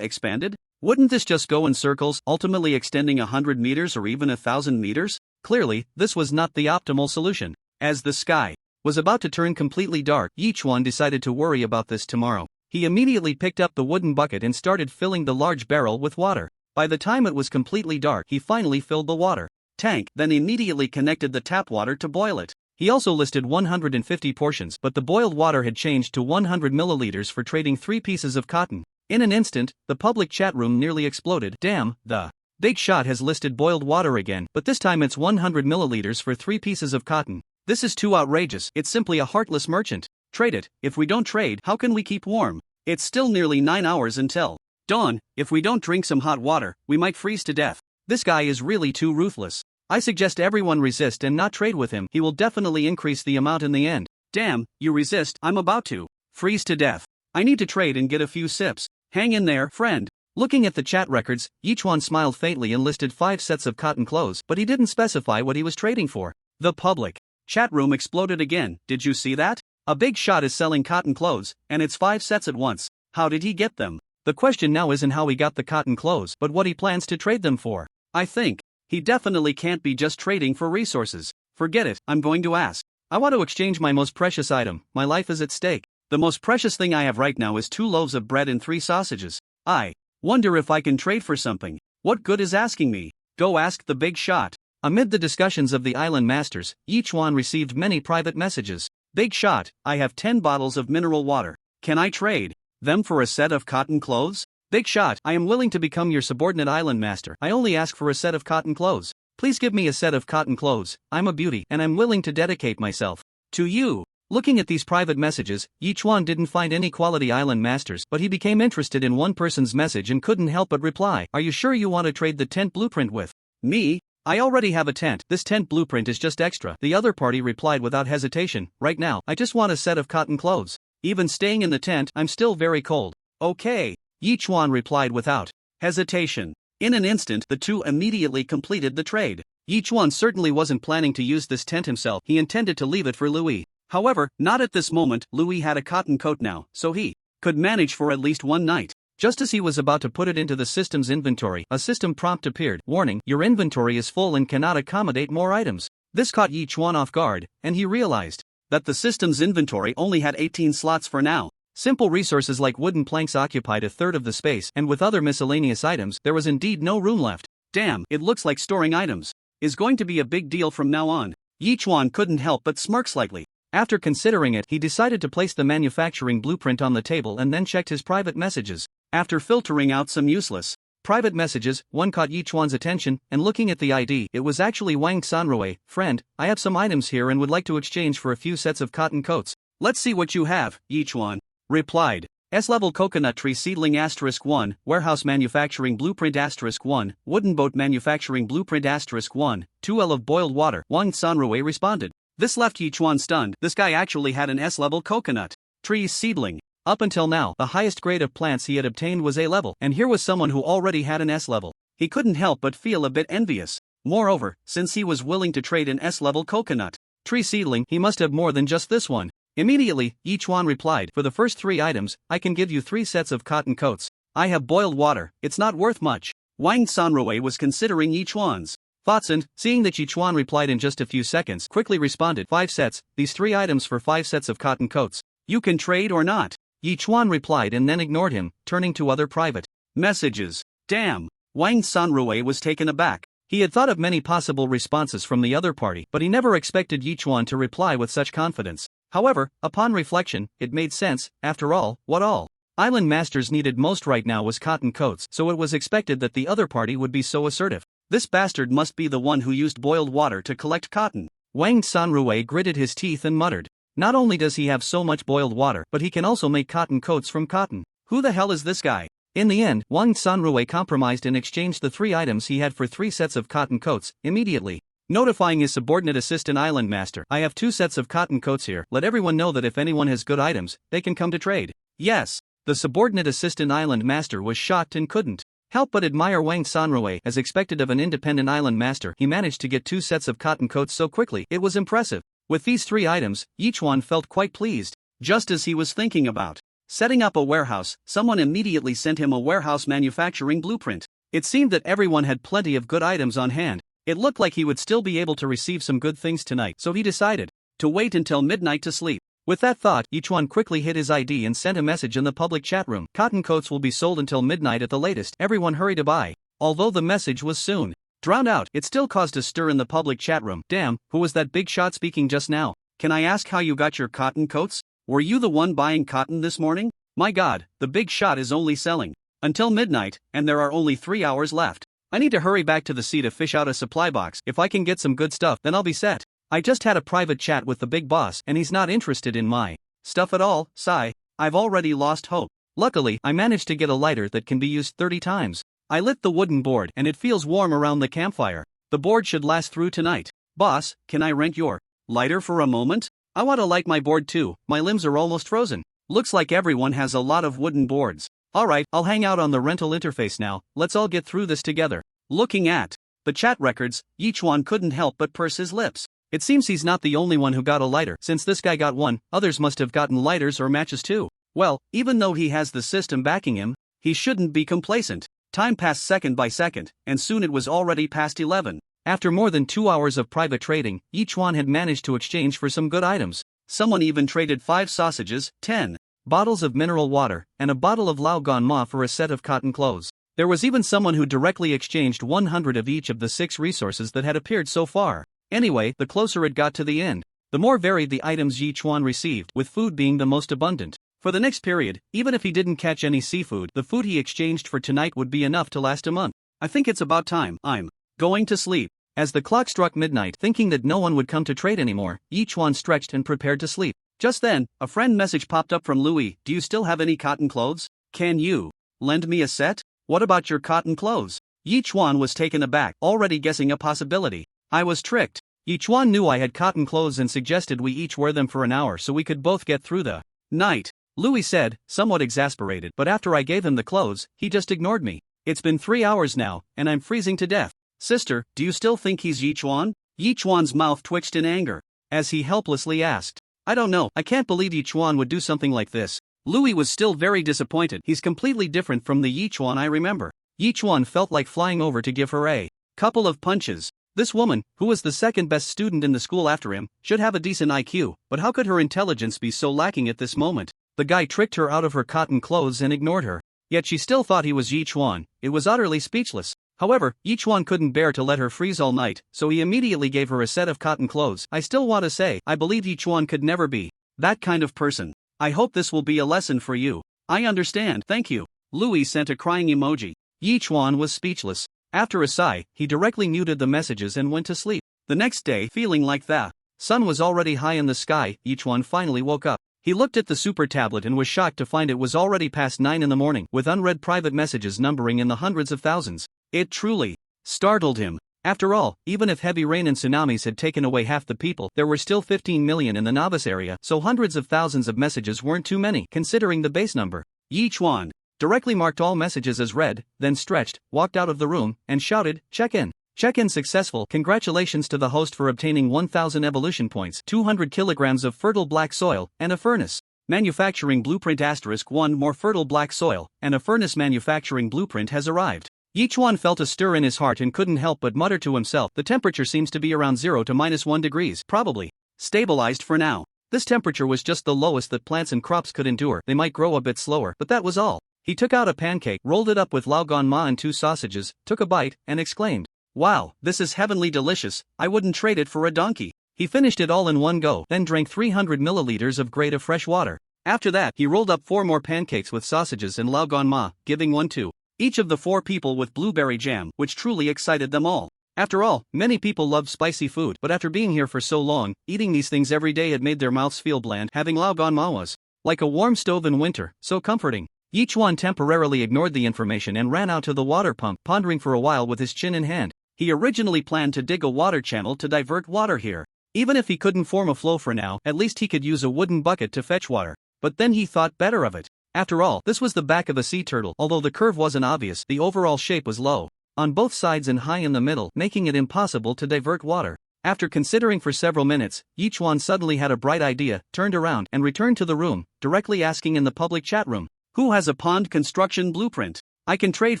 Speaker 2: expanded? Wouldn't this just go in circles, ultimately extending 100 meters or even 1,000 meters? Clearly, this was not the optimal solution. As the sky was about to turn completely dark, Yichuan decided to worry about this tomorrow. He immediately picked up the wooden bucket and started filling the large barrel with water. By the time it was completely dark, he finally filled the water tank, then immediately connected the tap water to boil it. He also listed 150 portions, but the boiled water had changed to 100 milliliters for trading 3 pieces of cotton. In an instant, the public chat room nearly exploded. Damn, the big shot has listed boiled water again, but this time it's 100 milliliters for 3 pieces of cotton. This is too outrageous. It's simply a heartless merchant. Trade it. If we don't trade, how can we keep warm? It's still nearly 9 hours until dawn. If we don't drink some hot water, we might freeze to death. This guy is really too ruthless. I suggest everyone resist and not trade with him. He will definitely increase the amount in the end. Damn, you resist. I'm about to freeze to death. I need to trade and get a few sips. Hang in there, friend. Looking at the chat records, Yichuan smiled faintly and listed 5 sets of cotton clothes, but he didn't specify what he was trading for. The public chat room exploded again. Did you see that? A big shot is selling cotton clothes, and it's 5 sets at once. How did he get them? The question now isn't how he got the cotton clothes, but what he plans to trade them for. I think he definitely can't be just trading for resources. Forget it, I'm going to ask. I want to exchange my most precious item. My life is at stake. The most precious thing I have right now is 2 loaves of bread and 3 sausages. I wonder if I can trade for something. What good is asking me? Go ask the big shot. Amid the discussions of the island masters, Yichuan received many private messages. Big shot, I have 10 bottles of mineral water. Can I trade them for a set of cotton clothes? Big shot, I am willing to become your subordinate island master. I only ask for a set of cotton clothes. Please give me a set of cotton clothes. I'm a beauty, and I'm willing to dedicate myself to you. Looking at these private messages, Yichuan didn't find any quality island masters, but he became interested in one person's message and couldn't help but reply. Are you sure you want to trade the tent blueprint with me? I already have a tent. This tent blueprint is just extra. The other party replied without hesitation. Right now, I just want a set of cotton clothes. Even staying in the tent, I'm still very cold. Okay. Yichuan replied without hesitation. In an instant, the two immediately completed the trade. Yichuan certainly wasn't planning to use this tent himself. He intended to leave it for Louis. However, not at this moment. Louis had a cotton coat now, so he could manage for at least one night. Just as he was about to put it into the system's inventory, a system prompt appeared. Warning, your inventory is full and cannot accommodate more items. This caught Yichuan off guard, and he realized that the system's inventory only had 18 slots for now. Simple resources like wooden planks occupied a third of the space, and with other miscellaneous items, there was indeed no room left. Damn, it looks like storing items is going to be a big deal from now on. Yichuan couldn't help but smirk slightly. After considering it, he decided to place the manufacturing blueprint on the table and then checked his private messages. After filtering out some useless private messages, one caught Yichuan's attention, and looking at the ID, it was actually Wang Sanrui. Friend, I have some items here and would like to exchange for a few sets of cotton coats. Let's see what you have, Yichuan replied. S-level coconut tree seedling *1, warehouse manufacturing blueprint *1, wooden boat manufacturing blueprint *1, 2L of boiled water. Wang Sanrui responded. This left Yichuan stunned. This guy actually had an S-level coconut tree seedling. Up until now, the highest grade of plants he had obtained was A-level, and here was someone who already had an S-level. He couldn't help but feel a bit envious. Moreover, since he was willing to trade an S-level coconut tree seedling, he must have more than just this one. Immediately, Yichuan replied, for the first 3 items, I can give you 3 sets of cotton coats. I have boiled water, it's not worth much. Wang Sanrui was considering Yichuan's thoughts and, seeing that Yichuan replied in just a few seconds, quickly responded, 5 sets, these 3 items for 5 sets of cotton coats. You can trade or not. Yichuan replied and then ignored him, turning to other private messages. Damn. Wang Sanrui was taken aback. He had thought of many possible responses from the other party, but he never expected Yichuan to reply with such confidence. However, upon reflection, it made sense. After all, what all Island masters needed most right now was cotton coats, so it was expected that the other party would be so assertive. This bastard must be the one who used boiled water to collect cotton. Wang Sanrui gritted his teeth and muttered. Not only does he have so much boiled water, but he can also make cotton coats from cotton. Who the hell is this guy? In the end, Wang Sanrui compromised and exchanged the 3 items he had for 3 sets of cotton coats, immediately. Notifying his subordinate assistant island master, I have 2 sets of cotton coats here, let everyone know that if anyone has good items, they can come to trade. Yes. The subordinate assistant island master was shocked and couldn't help but admire Wang Sanrui. As expected of an independent island master, he managed to get 2 sets of cotton coats so quickly, it was impressive. With these 3 items, Yichuan felt quite pleased. Just as he was thinking about setting up a warehouse, someone immediately sent him a warehouse manufacturing blueprint. It seemed that everyone had plenty of good items on hand. It looked like he would still be able to receive some good things tonight, so he decided to wait until midnight to sleep. With that thought, Yichuan quickly hid his ID and sent a message in the public chat room. Cotton coats will be sold until midnight at the latest. Everyone hurry to buy. Although the message was soon drowned out, it still caused a stir in the public chat room. Damn, who was that big shot speaking just now? Can I ask how you got your cotton coats? Were you the one buying cotton this morning? My god, the big shot is only selling until midnight, and there are only 3 hours left. I need to hurry back to the sea to fish out a supply box. If I can get some good stuff, then I'll be set. I just had a private chat with the big boss and he's not interested in my stuff at all. Sigh, I've already lost hope. Luckily, I managed to get a lighter that can be used 30 times. I lit the wooden board and it feels warm around the campfire. The board should last through tonight. Boss, can I rent your lighter for a moment? I want to light my board too, my limbs are almost frozen. Looks like everyone has a lot of wooden boards. Alright, I'll hang out on the rental interface now, let's all get through this together. Looking at the chat records, Yichuan couldn't help but purse his lips. It seems he's not the only one who got a lighter. Since this guy got one, others must have gotten lighters or matches too. Well, even though he has the system backing him, he shouldn't be complacent. Time passed second by second, and soon it was already past 11. After more than 2 hours of private trading, Yichuan had managed to exchange for some good items. Someone even traded 5 sausages, 10 bottles of mineral water, and a bottle of Lao Gan Ma for a set of cotton clothes. There was even someone who directly exchanged 100 of each of the 6 resources that had appeared so far. Anyway, the closer it got to the end, the more varied the items Yichuan received, with food being the most abundant. For the next period, even if he didn't catch any seafood, the food he exchanged for tonight would be enough to last a month. I think it's about time. I'm going to sleep. As the clock struck midnight, thinking that no one would come to trade anymore, Yichuan stretched and prepared to sleep. Just then, a friend message popped up from Louis. Do you still have any cotton clothes? Can you lend me a set? What about your cotton clothes? Yichuan was taken aback, already guessing a possibility. I was tricked. Yichuan knew I had cotton clothes and suggested we each wear them for an hour so we could both get through the night. Louis said, somewhat exasperated, but after I gave him the clothes, he just ignored me. It's been 3 hours now, and I'm freezing to death. Sister, do you still think he's Yichuan? Yichuan's mouth twitched in anger, as he helplessly asked. I don't know, I can't believe Yichuan would do something like this. Louis was still very disappointed. He's completely different from the Yichuan I remember. Yichuan felt like flying over to give her a couple of punches. This woman, who was the second best student in the school after him, should have a decent IQ, but how could her intelligence be so lacking at this moment? The guy tricked her out of her cotton clothes and ignored her. Yet she still thought he was Yichuan. It was utterly speechless. However, Yichuan couldn't bear to let her freeze all night, so he immediately gave her a set of cotton clothes. I still want to say, I believe Yichuan could never be that kind of person. I hope this will be a lesson for you. I understand, thank you. Louis sent a crying emoji. Yichuan was speechless. After a sigh, he directly muted the messages and went to sleep. The next day, feeling like the sun was already high in the sky, Yichuan finally woke up. He looked at the super tablet and was shocked to find it was already past 9 in the morning, with unread private messages numbering in the hundreds of thousands. It truly startled him. After all, even if heavy rain and tsunamis had taken away half the people, there were still 15 million in the novice area, so hundreds of thousands of messages weren't too many, considering the base number. Yichuan directly marked all messages as read, then stretched, walked out of the room, and shouted, check-in. Check-in successful. Congratulations to the host for obtaining 1,000 evolution points, 200 kilograms of fertile black soil, and a furnace. Manufacturing blueprint *1 more fertile black soil, and a furnace manufacturing blueprint has arrived. Yichuan felt a stir in his heart and couldn't help but mutter to himself, the temperature seems to be around 0 to -1 degrees, probably stabilized for now. This temperature was just the lowest that plants and crops could endure. They might grow a bit slower, but that was all. He took out a pancake, rolled it up with Lao Gan Ma and 2 sausages, took a bite, and exclaimed, wow, this is heavenly delicious, I wouldn't trade it for a donkey. He finished it all in one go, then drank 300 milliliters of grade of fresh water. After that, he rolled up 4 more pancakes with sausages and lao gan ma, giving one to each of the 4 people with blueberry jam, which truly excited them all. After all, many people love spicy food, but after being here for so long, eating these things every day had made their mouths feel bland. Having lao gan ma was like a warm stove in winter, so comforting. Yichuan temporarily ignored the information and ran out to the water pump, pondering for a while with his chin in hand. He originally planned to dig a water channel to divert water here. Even if he couldn't form a flow for now, at least he could use a wooden bucket to fetch water. But then he thought better of it. After all, this was the back of a sea turtle. Although the curve wasn't obvious, the overall shape was low on both sides and high in the middle, making it impossible to divert water. After considering for several minutes, Yichuan suddenly had a bright idea, turned around, and returned to the room, directly asking in the public chat room, "Who has a pond construction blueprint? I can trade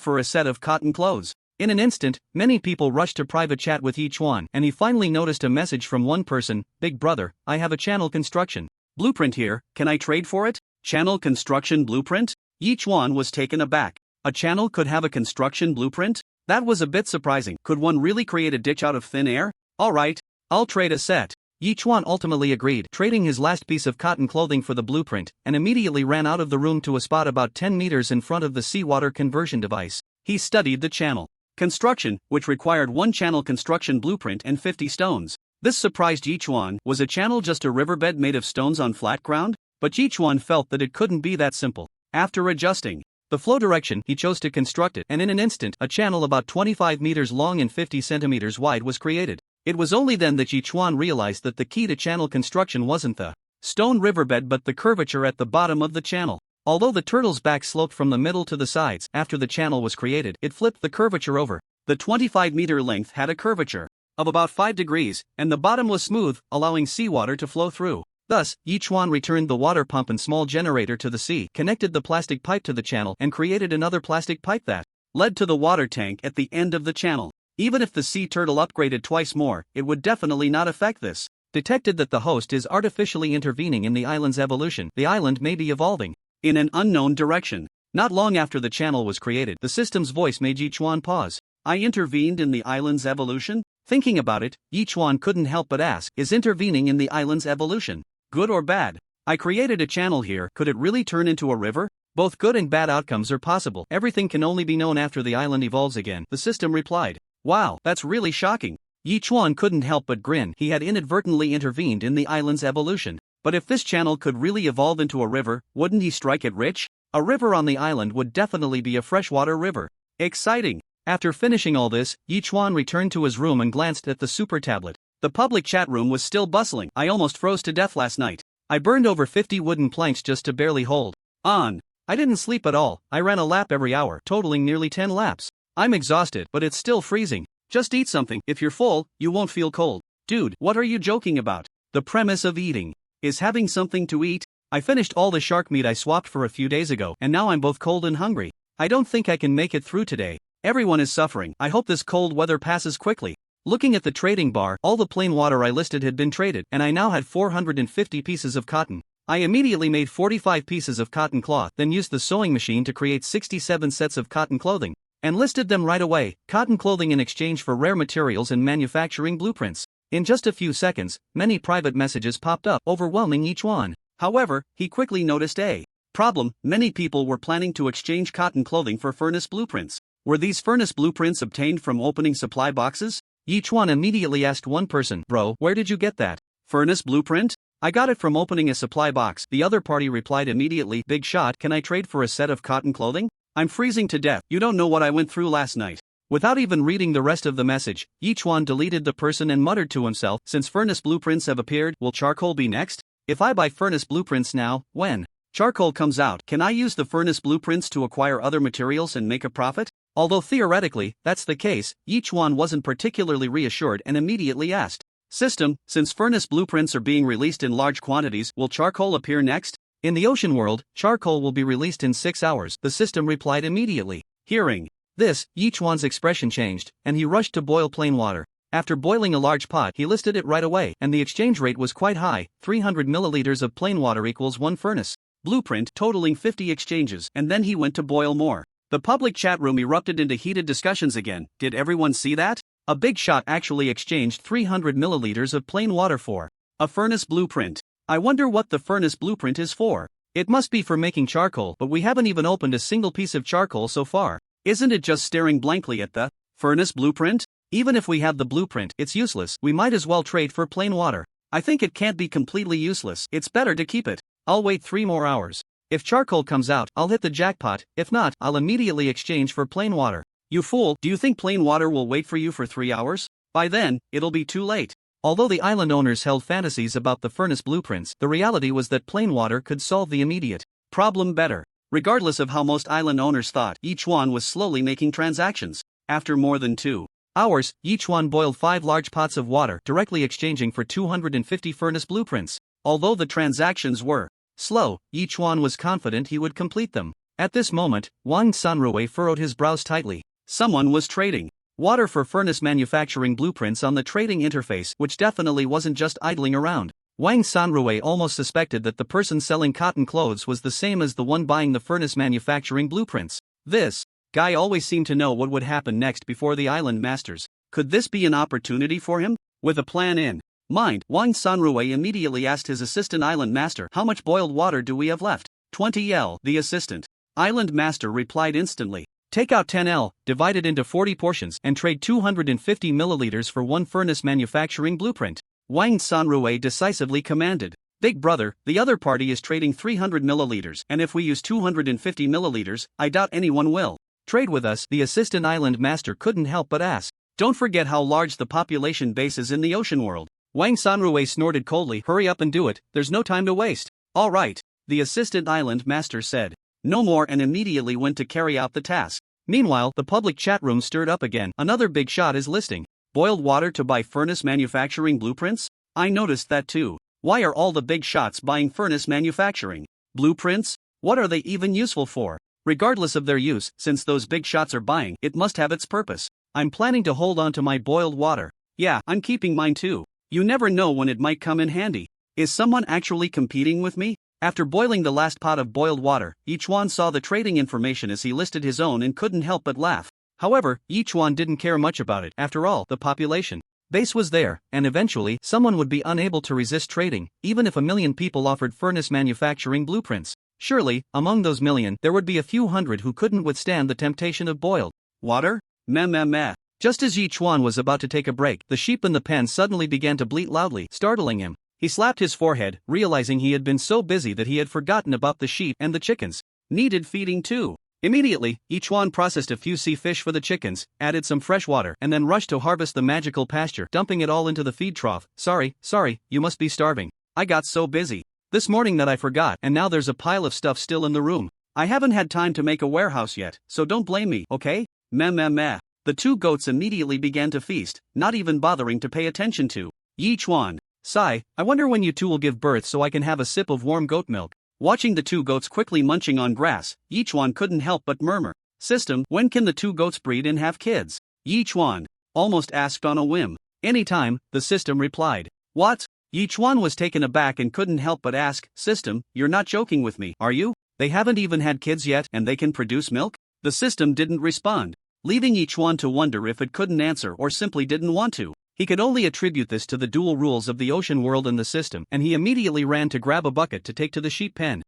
Speaker 2: for a set of cotton clothes." In an instant, many people rushed to private chat with Yichuan, and he finally noticed a message from one person, "Big brother, I have a channel construction blueprint here, can I trade for it?" Channel construction blueprint? Yichuan was taken aback. A channel could have a construction blueprint? That was a bit surprising. Could one really create a ditch out of thin air? Alright, I'll trade a set. Yichuan ultimately agreed, trading his last piece of cotton clothing for the blueprint, and immediately ran out of the room to a spot about 10 meters in front of the seawater conversion device. He studied the channel construction, which required 1 channel construction blueprint and 50 stones. This surprised Yichuan. Was a channel just a riverbed made of stones on flat ground? But Yichuan felt that it couldn't be that simple. After adjusting the flow direction, he chose to construct it, and in an instant, a channel about 25 meters long and 50 centimeters wide was created. It was only then that Yichuan realized that the key to channel construction wasn't the stone riverbed but the curvature at the bottom of the channel. Although the turtle's back sloped from the middle to the sides, after the channel was created, it flipped the curvature over. The 25-meter length had a curvature of about 5 degrees, and the bottom was smooth, allowing seawater to flow through. Thus, Yichuan returned the water pump and small generator to the sea, connected the plastic pipe to the channel, and created another plastic pipe that led to the water tank at the end of the channel. Even if the sea turtle upgraded twice more, it would definitely not affect this. Detected that the host is artificially intervening in the island's evolution. The island may be evolving in an unknown direction. Not long after the channel was created, the system's voice made Yichuan pause. I intervened in the island's evolution? Thinking about it, Yichuan couldn't help but ask, is intervening in the island's evolution good or bad? I created a channel here, could it really turn into a river? Both good and bad outcomes are possible. Everything can only be known after the island evolves again, the system replied. Wow, that's really shocking. Yichuan couldn't help but grin. He had inadvertently intervened in the island's evolution. But if this channel could really evolve into a river, wouldn't he strike it rich? A river on the island would definitely be a freshwater river. Exciting! After finishing all this, Yichuan returned to his room and glanced at the super tablet. The public chat room was still bustling. I almost froze to death last night. I burned over 50 wooden planks just to barely hold on. I didn't sleep at all. I ran a lap every hour, totaling nearly 10 laps. I'm exhausted, but it's still freezing. Just eat something. If you're full, you won't feel cold. Dude, what are you joking about? The premise of eating is having something to eat. I finished all the shark meat I swapped for a few days ago, and now I'm both cold and hungry. I don't think I can make it through today. Everyone is suffering. I hope this cold weather passes quickly. Looking at the trading bar, all the plain water I listed had been traded, and I now had 450 pieces of cotton. I immediately made 45 pieces of cotton cloth, then used the sewing machine to create 67 sets of cotton clothing, and listed them right away, cotton clothing in exchange for rare materials and manufacturing blueprints. In just a few seconds, many private messages popped up, overwhelming Yichuan. However, he quickly noticed a problem. Many people were planning to exchange cotton clothing for furnace blueprints. Were these furnace blueprints obtained from opening supply boxes? Yichuan immediately asked one person, "Bro, where did you get that furnace blueprint?" "I got it from opening a supply box." The other party replied immediately, "Big shot, can I trade for a set of cotton clothing? I'm freezing to death. You don't know what I went through last night." Without even reading the rest of the message, Yichuan deleted the person and muttered to himself, "Since furnace blueprints have appeared, will charcoal be next? If I buy furnace blueprints now, when charcoal comes out, can I use the furnace blueprints to acquire other materials and make a profit?" Although theoretically, that's the case, Yichuan wasn't particularly reassured and immediately asked, "System, since furnace blueprints are being released in large quantities, will charcoal appear next?" "In the ocean world, charcoal will be released in 6 hours," the system replied immediately. Hearing this, Yichuan's expression changed, and he rushed to boil plain water. After boiling a large pot, he listed it right away, and the exchange rate was quite high. 300 milliliters of plain water equals 1 furnace blueprint, totaling 50 exchanges, and then he went to boil more. The public chat room erupted into heated discussions again. Did everyone see that? A big shot actually exchanged 300 milliliters of plain water for a furnace blueprint. I wonder what the furnace blueprint is for. It must be for making charcoal, but we haven't even opened a single piece of charcoal so far. Isn't it just staring blankly at the furnace blueprint? Even if we have the blueprint, it's useless. We might as well trade for plain water. I think it can't be completely useless. It's better to keep it. I'll wait 3 more hours. If charcoal comes out, I'll hit the jackpot. If not, I'll immediately exchange for plain water. You fool, do you think plain water will wait for you for 3 hours? By then, it'll be too late. Although the island owners held fantasies about the furnace blueprints, the reality was that plain water could solve the immediate problem better. Regardless of how most island owners thought, each one was slowly making transactions. After more than 2 hours, each one boiled 5 large pots of water, directly exchanging for 250 furnace blueprints. Although the transactions were slow, each one was confident he would complete them. At this moment, Wang Sanrui furrowed his brows tightly. Someone was trading water for furnace manufacturing blueprints on the trading interface, which definitely wasn't just idling around. Wang Sanrui almost suspected that the person selling cotton clothes was the same as the one buying the furnace manufacturing blueprints. This guy always seemed to know what would happen next before the island masters. Could this be an opportunity for him? With a plan in mind, Wang Sanrui immediately asked his assistant island master, "How much boiled water do we have left?" 20 L. The assistant island master replied instantly. "Take out 10 L, divide it into 40 portions, and trade 250 milliliters for 1 furnace manufacturing blueprint." Wang Sanrui decisively commanded. "Big brother, the other party is trading 300 milliliters, and if we use 250 milliliters, I doubt anyone will trade with us." The assistant island master couldn't help but ask, "Don't forget how large the population base is in the ocean world." Wang Sanrui snorted coldly. "Hurry up and do it, there's no time to waste." "All right," the assistant island master said. No more, and immediately went to carry out the task. Meanwhile, the public chat room stirred up again. Another big shot is listing boiled water to buy furnace manufacturing blueprints? I noticed that too. Why are all the big shots buying furnace manufacturing blueprints? What are they even useful for? Regardless of their use, since those big shots are buying, it must have its purpose. I'm planning to hold on to my boiled water. Yeah, I'm keeping mine too. You never know when it might come in handy. Is someone actually competing with me? After boiling the last pot of boiled water, each one saw the trading information as he listed his own and couldn't help but laugh. However, each one didn't care much about it. After all, the population base was there, and eventually, someone would be unable to resist trading, even if 1,000,000 people offered furnace manufacturing blueprints. Surely, among those million, there would be a few hundred who couldn't withstand the temptation of boiled water? Meh meh meh. Just as each one was about to take a break, the sheep in the pen suddenly began to bleat loudly, startling him. He slapped his forehead, realizing he had been so busy that he had forgotten about the sheep, and the chickens needed feeding too. Immediately, each one processed a few sea fish for the chickens, added some fresh water, and then rushed to harvest the magical pasture, dumping it all into the feed trough. Sorry, you must be starving. I got so busy this morning that I forgot, and now there's a pile of stuff still in the room. I haven't had time to make a warehouse yet, so don't blame me, okay? Meh meh meh. The 2 goats immediately began to feast, not even bothering to pay attention to each one. Sigh, I wonder when you 2 will give birth so I can have a sip of warm goat milk. Watching the 2 goats quickly munching on grass, each one couldn't help but murmur. System, when can the 2 goats breed and have kids? Each one almost asked on a whim. Anytime, the system replied. What? Each one was taken aback and couldn't help but ask, System, you're not joking with me, are you? They haven't even had kids yet and they can produce milk? The system didn't respond, leaving each one to wonder if it couldn't answer or simply didn't want to. He could only attribute this to the dual rules of the ocean world and the system, and he immediately ran to grab a bucket to take to the sheep pen.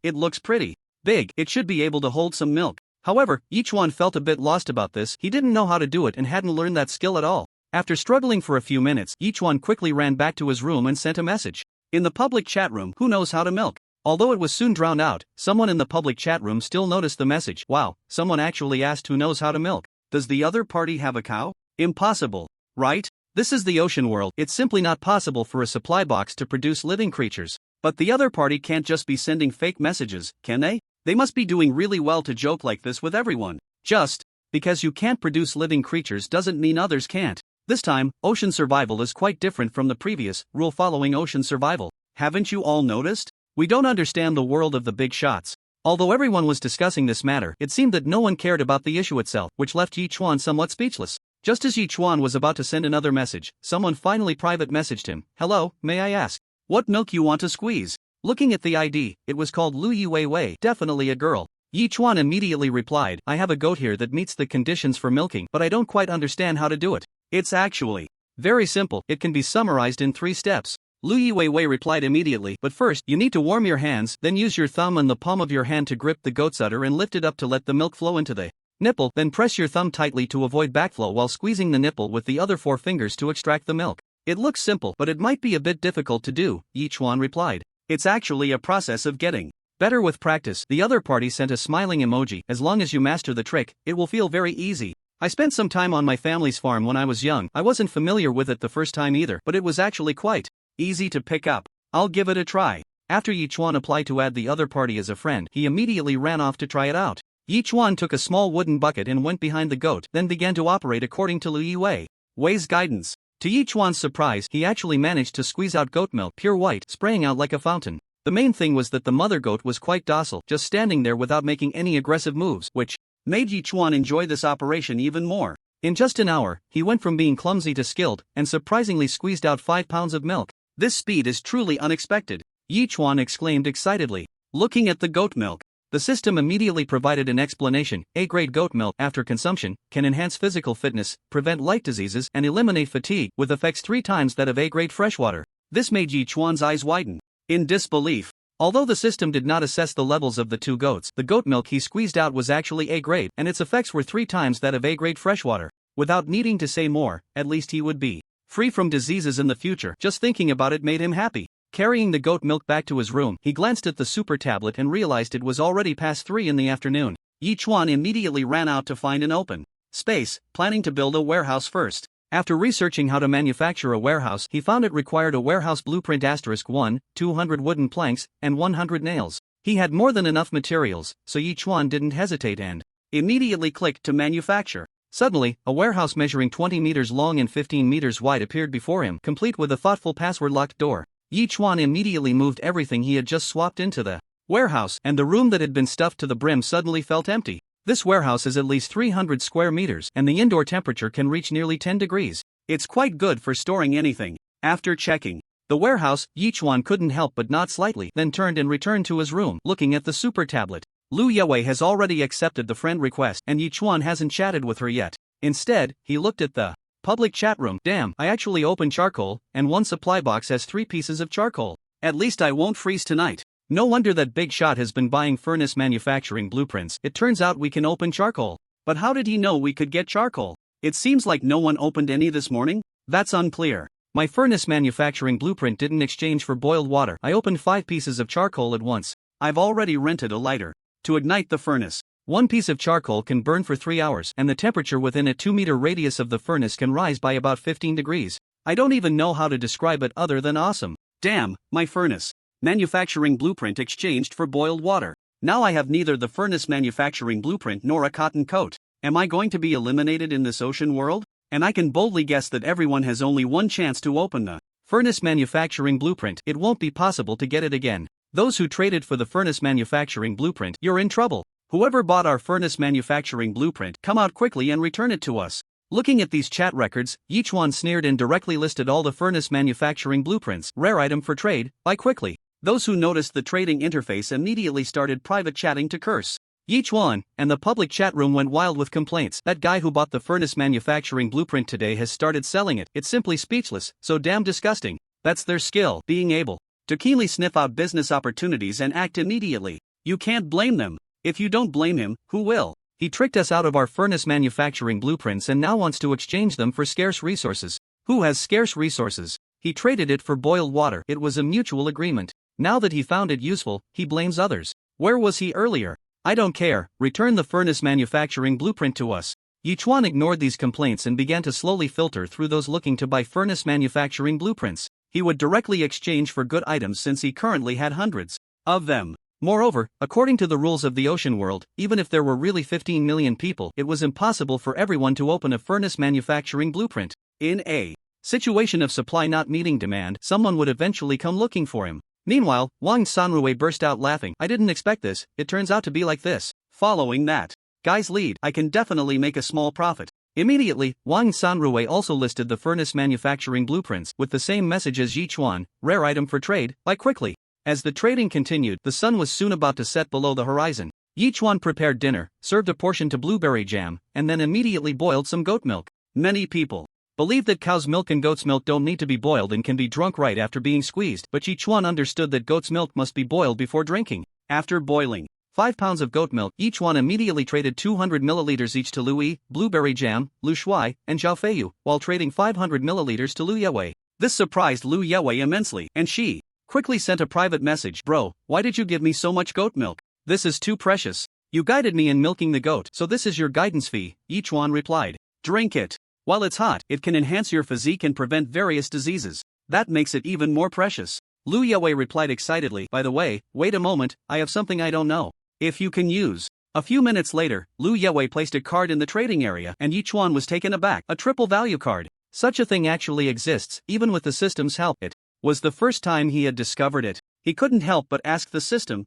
Speaker 2: It looks pretty big, it should be able to hold some milk. However, each one felt a bit lost about this. He didn't know how to do it and hadn't learned that skill at all. After struggling for a few minutes, each one quickly ran back to his room and sent a message. In the public chat room, who knows how to milk? Although it was soon drowned out, someone in the public chat room still noticed the message. Wow, someone actually asked who knows how to milk. Does the other party have a cow? Impossible, right? This is the ocean world. It's simply not possible for a supply box to produce living creatures. But the other party can't just be sending fake messages, can they? They must be doing really well to joke like this with everyone. Just because you can't produce living creatures doesn't mean others can't. This time, ocean survival is quite different from the previous rule following ocean survival. Haven't you all noticed? We don't understand the world of the big shots. Although everyone was discussing this matter, it seemed that no one cared about the issue itself, which left each one somewhat speechless. Just as each one was about to send another message, someone finally private messaged him. Hello, may I ask what milk you want to squeeze? Looking at the ID, it was called Lu Yi Wei Wei, definitely a girl. Each one immediately replied, I have a goat here that meets the conditions for milking, but I don't quite understand how to do it. It's actually very simple. It can be summarized in 3 steps. Lu Yiwei replied immediately, but first, you need to warm your hands, then use your thumb and the palm of your hand to grip the goat's udder and lift it up to let the milk flow into the nipple, then press your thumb tightly to avoid backflow while squeezing the nipple with the other 4 fingers to extract the milk. It looks simple, but it might be a bit difficult to do, Yichuan replied. It's actually a process of getting better with practice. The other party sent a smiling emoji. As long as you master the trick, it will feel very easy. I spent some time on my family's farm when I was young. I wasn't familiar with it the first time either, but it was actually quite easy to pick up. I'll give it a try. After Yichuan applied to add the other party as a friend, he immediately ran off to try it out. Yichuan took a small wooden bucket and went behind the goat, then began to operate according to Lu Yiwei's guidance. To Yichuan's surprise, he actually managed to squeeze out goat milk, pure white, spraying out like a fountain. The main thing was that the mother goat was quite docile, just standing there without making any aggressive moves, which made Yichuan enjoy this operation even more. In just an hour, he went from being clumsy to skilled, and surprisingly squeezed out 5 pounds of milk. This speed is truly unexpected, Yichuan exclaimed excitedly. Looking at the goat milk, the system immediately provided an explanation. A-grade goat milk, after consumption, can enhance physical fitness, prevent light diseases, and eliminate fatigue, with effects 3 times that of A-grade freshwater. This made Yichuan's eyes widen in disbelief. Although the system did not assess the levels of the 2 goats, the goat milk he squeezed out was actually A-grade, and its effects were 3 times that of A-grade freshwater. Without needing to say more, at least he would be free from diseases in the future. Just thinking about it made him happy. Carrying the goat milk back to his room, he glanced at the super tablet and realized it was already past 3 in the afternoon. Yichuan immediately ran out to find an open space, planning to build a warehouse first. After researching how to manufacture a warehouse, he found it required a warehouse blueprint *1, 200 wooden planks, and 100 nails. He had more than enough materials, so Yichuan didn't hesitate and immediately clicked to manufacture. Suddenly, a warehouse measuring 20 meters long and 15 meters wide appeared before him, complete with a thoughtful password-locked door. Yichuan immediately moved everything he had just swapped into the warehouse, and the room that had been stuffed to the brim suddenly felt empty. This warehouse is at least 300 square meters, and the indoor temperature can reach nearly 10 degrees. It's quite good for storing anything. After checking the warehouse, Yichuan couldn't help but nod slightly, then turned and returned to his room, looking at the super tablet. Lu Yiwei has already accepted the friend request, and Yichuan hasn't chatted with her yet. Instead, he looked at the public chat room. Damn, I actually opened charcoal, and one supply box has 3 pieces of charcoal. At least I won't freeze tonight. No wonder that Big Shot has been buying furnace manufacturing blueprints. It turns out we can open charcoal. But how did he know we could get charcoal? It seems like no one opened any this morning? That's unclear. My furnace manufacturing blueprint didn't exchange for boiled water. I opened 5 pieces of charcoal at once. I've already rented a lighter to ignite the furnace. 1 piece of charcoal can burn for 3 hours, and the temperature within a 2-meter radius of the furnace can rise by about 15 degrees. I don't even know how to describe it other than awesome. Damn, my furnace manufacturing blueprint exchanged for boiled water. Now I have neither the furnace manufacturing blueprint nor a cotton coat. Am I going to be eliminated in this ocean world? And I can boldly guess that everyone has only one chance to open the furnace manufacturing blueprint. It won't be possible to get it again. Those who traded for the furnace manufacturing blueprint, you're in trouble. Whoever bought our furnace manufacturing blueprint, come out quickly and return it to us. Looking at these chat records, Yichuan sneered and directly listed all the furnace manufacturing blueprints. Rare item for trade, buy quickly. Those who noticed the trading interface immediately started private chatting to curse Yichuan, and the public chat room went wild with complaints. That guy who bought the furnace manufacturing blueprint today has started selling it. It's simply speechless, so damn disgusting. That's their skill, being able to keenly sniff out business opportunities and act immediately. You can't blame them. If you don't blame him, who will? He tricked us out of our furnace manufacturing blueprints and now wants to exchange them for scarce resources. Who has scarce resources? He traded it for boiled water. It was a mutual agreement. Now that he found it useful, he blames others. Where was he earlier? I don't care, return the furnace manufacturing blueprint to us. Yichuan ignored these complaints and began to slowly filter through those looking to buy furnace manufacturing blueprints. He would directly exchange for good items since he currently had hundreds of them. Moreover, according to the rules of the ocean world, even if there were really 15 million people, it was impossible for everyone to open a furnace manufacturing blueprint. In a situation of supply not meeting demand, someone would eventually come looking for him. Meanwhile, Wang Sanrui burst out laughing. I didn't expect this, it turns out to be like this. Following that guy's lead, I can definitely make a small profit. Immediately, Wang Sanrui also listed the furnace manufacturing blueprints, with the same message as Yichuan, rare item for trade, buy quickly. As the trading continued, the sun was soon about to set below the horizon. Yichuan prepared dinner, served a portion to blueberry jam, and then immediately boiled some goat milk. Many people believed that cow's milk and goat's milk don't need to be boiled and can be drunk right after being squeezed, but Yichuan understood that goat's milk must be boiled before drinking. After boiling 5 pounds of goat milk, Yichuan immediately traded 200 milliliters each to Lui, Blueberry Jam, Lu Shuai, and Zhao Feiyu, while trading 500 milliliters to Lu Yewei. This surprised Lu Yewei immensely, and she quickly sent a private message. Bro, why did you give me so much goat milk? This is too precious. You guided me in milking the goat, so this is your guidance fee, Yichuan replied. Drink it. While it's hot, it can enhance your physique and prevent various diseases. That makes it even more precious. Lu Yewei replied excitedly. By the way, wait a moment, I have something I don't know. If you can use. A few minutes later, Lu Yewei placed a card in the trading area and Yichuan was taken aback. A triple value card. Such a thing actually exists, even with the system's help. It was the first time he had discovered it. He couldn't help but ask the system,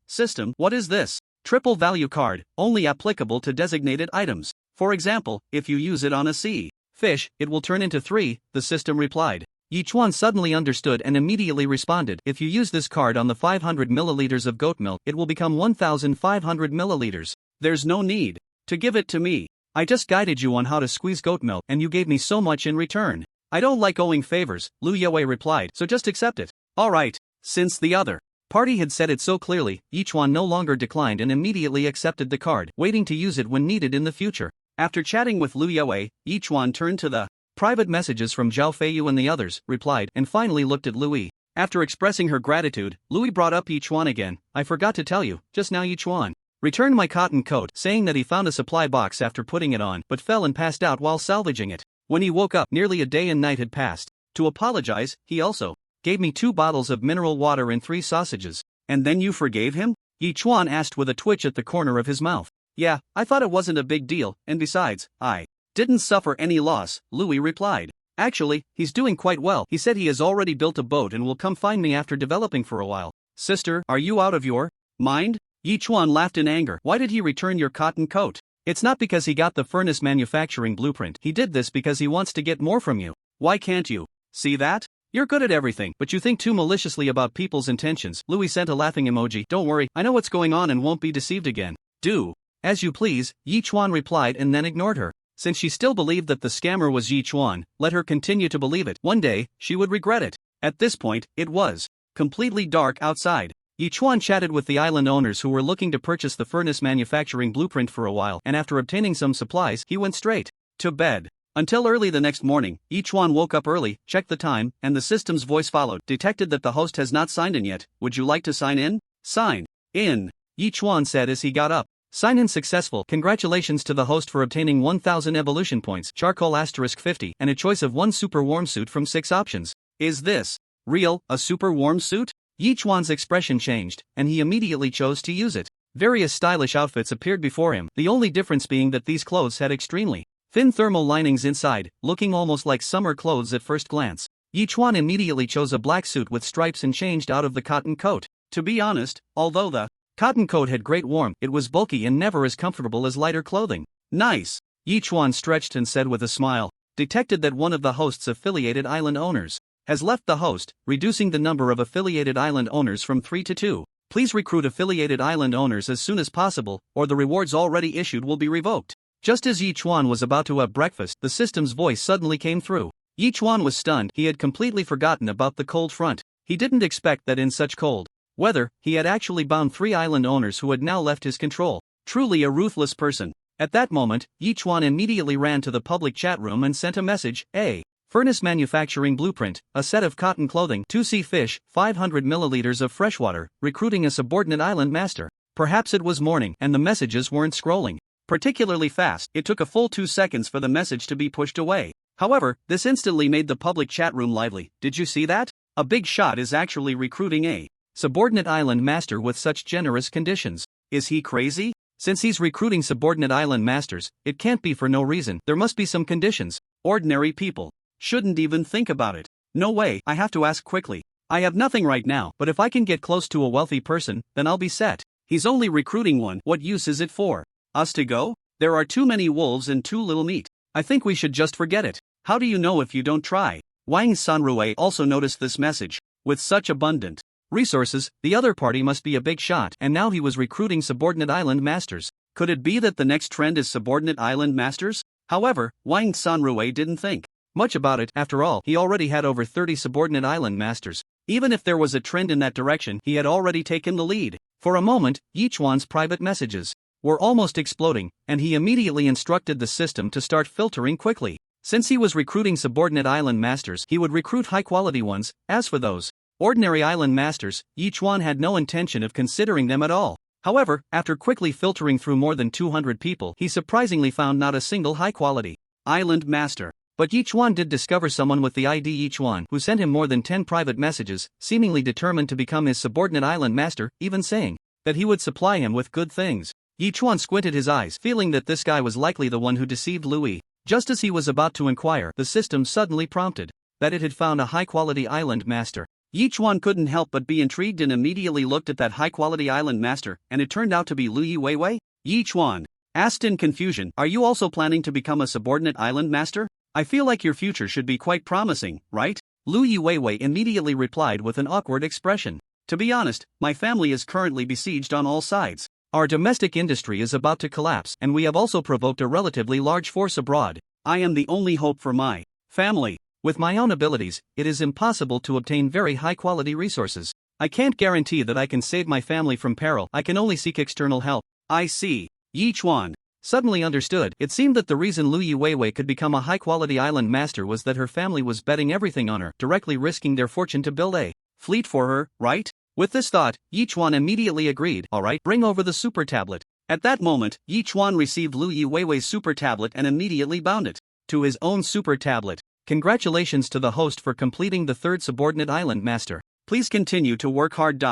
Speaker 2: what is this? Triple value card, only applicable to designated items. For example, if you use it on a sea fish, it will turn into 3, the system replied. Yichuan suddenly understood and immediately responded. If you use this card on the 500 milliliters of goat milk, it will become 1,500 milliliters. There's no need to give it to me. I just guided you on how to squeeze goat milk and you gave me so much in return. I don't like owing favors, Lu Yewei replied, so just accept it. Alright. Since the other party had said it so clearly, Yichuan no longer declined and immediately accepted the card, waiting to use it when needed in the future. After chatting with Lu Yewei, Yichuan turned to the private messages from Zhao Feiyu and the others, replied, and finally looked at Lui. After expressing her gratitude, Lui brought up Yichuan again. I forgot to tell you, just now Yichuan returned my cotton coat, saying that he found a supply box after putting it on, but fell and passed out while salvaging it. When he woke up, nearly a day and night had passed. To apologize, he also gave me 2 bottles of mineral water and 3 sausages. And then you forgave him? Yichuan asked with a twitch at the corner of his mouth. Yeah, I thought it wasn't a big deal, and besides, I didn't suffer any loss, Louis replied. Actually, he's doing quite well. He said he has already built a boat and will come find me after developing for a while. Sister, are you out of your mind? Yichuan laughed in anger. Why did he return your cotton coat? It's not because he got the furnace manufacturing blueprint. He did this because he wants to get more from you. Why can't you see that? You're good at everything, but you think too maliciously about people's intentions. Louis sent a laughing emoji. Don't worry, I know what's going on and won't be deceived again. Do as you please, Yichuan replied and then ignored her. Since she still believed that the scammer was Yichuan, let her continue to believe it. One day, she would regret it. At this point, it was completely dark outside. Yichuan chatted with the island owners who were looking to purchase the furnace manufacturing blueprint for a while, and after obtaining some supplies, he went straight to bed. Until early the next morning, Yichuan woke up early, checked the time, and the system's voice followed. Detected that the host has not signed in yet. Would you like to sign in? Sign in, Yichuan said as he got up. Sign in successful. Congratulations to the host for obtaining 1000 evolution points, charcoal *50, and a choice of 1 super warm suit from 6 options. Is this real, a super warm suit? Yichuan's expression changed, and he immediately chose to use it. Various stylish outfits appeared before him, the only difference being that these clothes had extremely thin thermal linings inside, looking almost like summer clothes at first glance. Yichuan immediately chose a black suit with stripes and changed out of the cotton coat. To be honest, although the cotton coat had great warmth, it was bulky and never as comfortable as lighter clothing. Nice. Yichuan stretched and said with a smile. Detected that one of the host's affiliated island owners has left the host, reducing the number of affiliated island owners from 3 to 2. Please recruit affiliated island owners as soon as possible, or the rewards already issued will be revoked. Just as Yichuan was about to have breakfast, the system's voice suddenly came through. Yichuan was stunned. He had completely forgotten about the cold front. He didn't expect that in such cold weather, he had actually bound 3 island owners who had now left his control. Truly a ruthless person. At that moment, Yichuan immediately ran to the public chat room and sent a message. A furnace manufacturing blueprint, a set of cotton clothing, 2 sea fish, 500 milliliters of freshwater, recruiting a subordinate island master. Perhaps it was morning and the messages weren't scrolling particularly fast. It took a full 2 seconds for the message to be pushed away. However, this instantly made the public chat room lively. Did you see that? A big shot is actually recruiting a subordinate island master with such generous conditions. Is he crazy? Since he's recruiting subordinate island masters, it can't be for no reason. There must be some conditions. Ordinary people shouldn't even think about it. No way, I have to ask quickly. I have nothing right now, but if I can get close to a wealthy person, then I'll be set. He's only recruiting 1. What use is it for us to go? There are too many wolves and too little meat. I think we should just forget it. How do you know if you don't try? Wang Sanrui also noticed this message. With such abundant resources, the other party must be a big shot, and now he was recruiting subordinate island masters. Could it be that the next trend is subordinate island masters? However, Wang Sanrui didn't think much about it. After all, he already had over 30 subordinate island masters. Even if there was a trend in that direction, he had already taken the lead. For a moment, Yichuan's private messages were almost exploding, and he immediately instructed the system to start filtering quickly. Since he was recruiting subordinate island masters, he would recruit high-quality ones. As for those ordinary island masters, Yichuan had no intention of considering them at all. However, after quickly filtering through more than 200 people, he surprisingly found not a single high-quality island master. But Yichuan did discover someone with the ID Yichuan who sent him more than 10 private messages, seemingly determined to become his subordinate island master, even saying that he would supply him with good things. Yichuan squinted his eyes, feeling that this guy was likely the one who deceived Louis. Just as he was about to inquire, the system suddenly prompted that it had found a high-quality island master. Yichuan couldn't help but be intrigued and immediately looked at that high-quality island master, and it turned out to be Lu Weiwei. Yichuan asked in confusion, "Are you also planning to become a subordinate island master? I feel like your future should be quite promising, right?" Lu Weiwei immediately replied with an awkward expression. "To be honest, my family is currently besieged on all sides. Our domestic industry is about to collapse, and we have also provoked a relatively large force abroad. I am the only hope for my family. With my own abilities, it is impossible to obtain very high-quality resources. I can't guarantee that I can save my family from peril. I can only seek external help." "I see." Yichuan suddenly understood. It seemed that the reason Lu Weiwei could become a high-quality island master was that her family was betting everything on her, directly risking their fortune to build a fleet for her, right? With this thought, Yichuan immediately agreed. "Alright, bring over the super tablet." At that moment, Yichuan received Lu Weiwei's super tablet and immediately bound it to his own super tablet. "Congratulations to the host for completing the third subordinate island master. Please continue to work hard.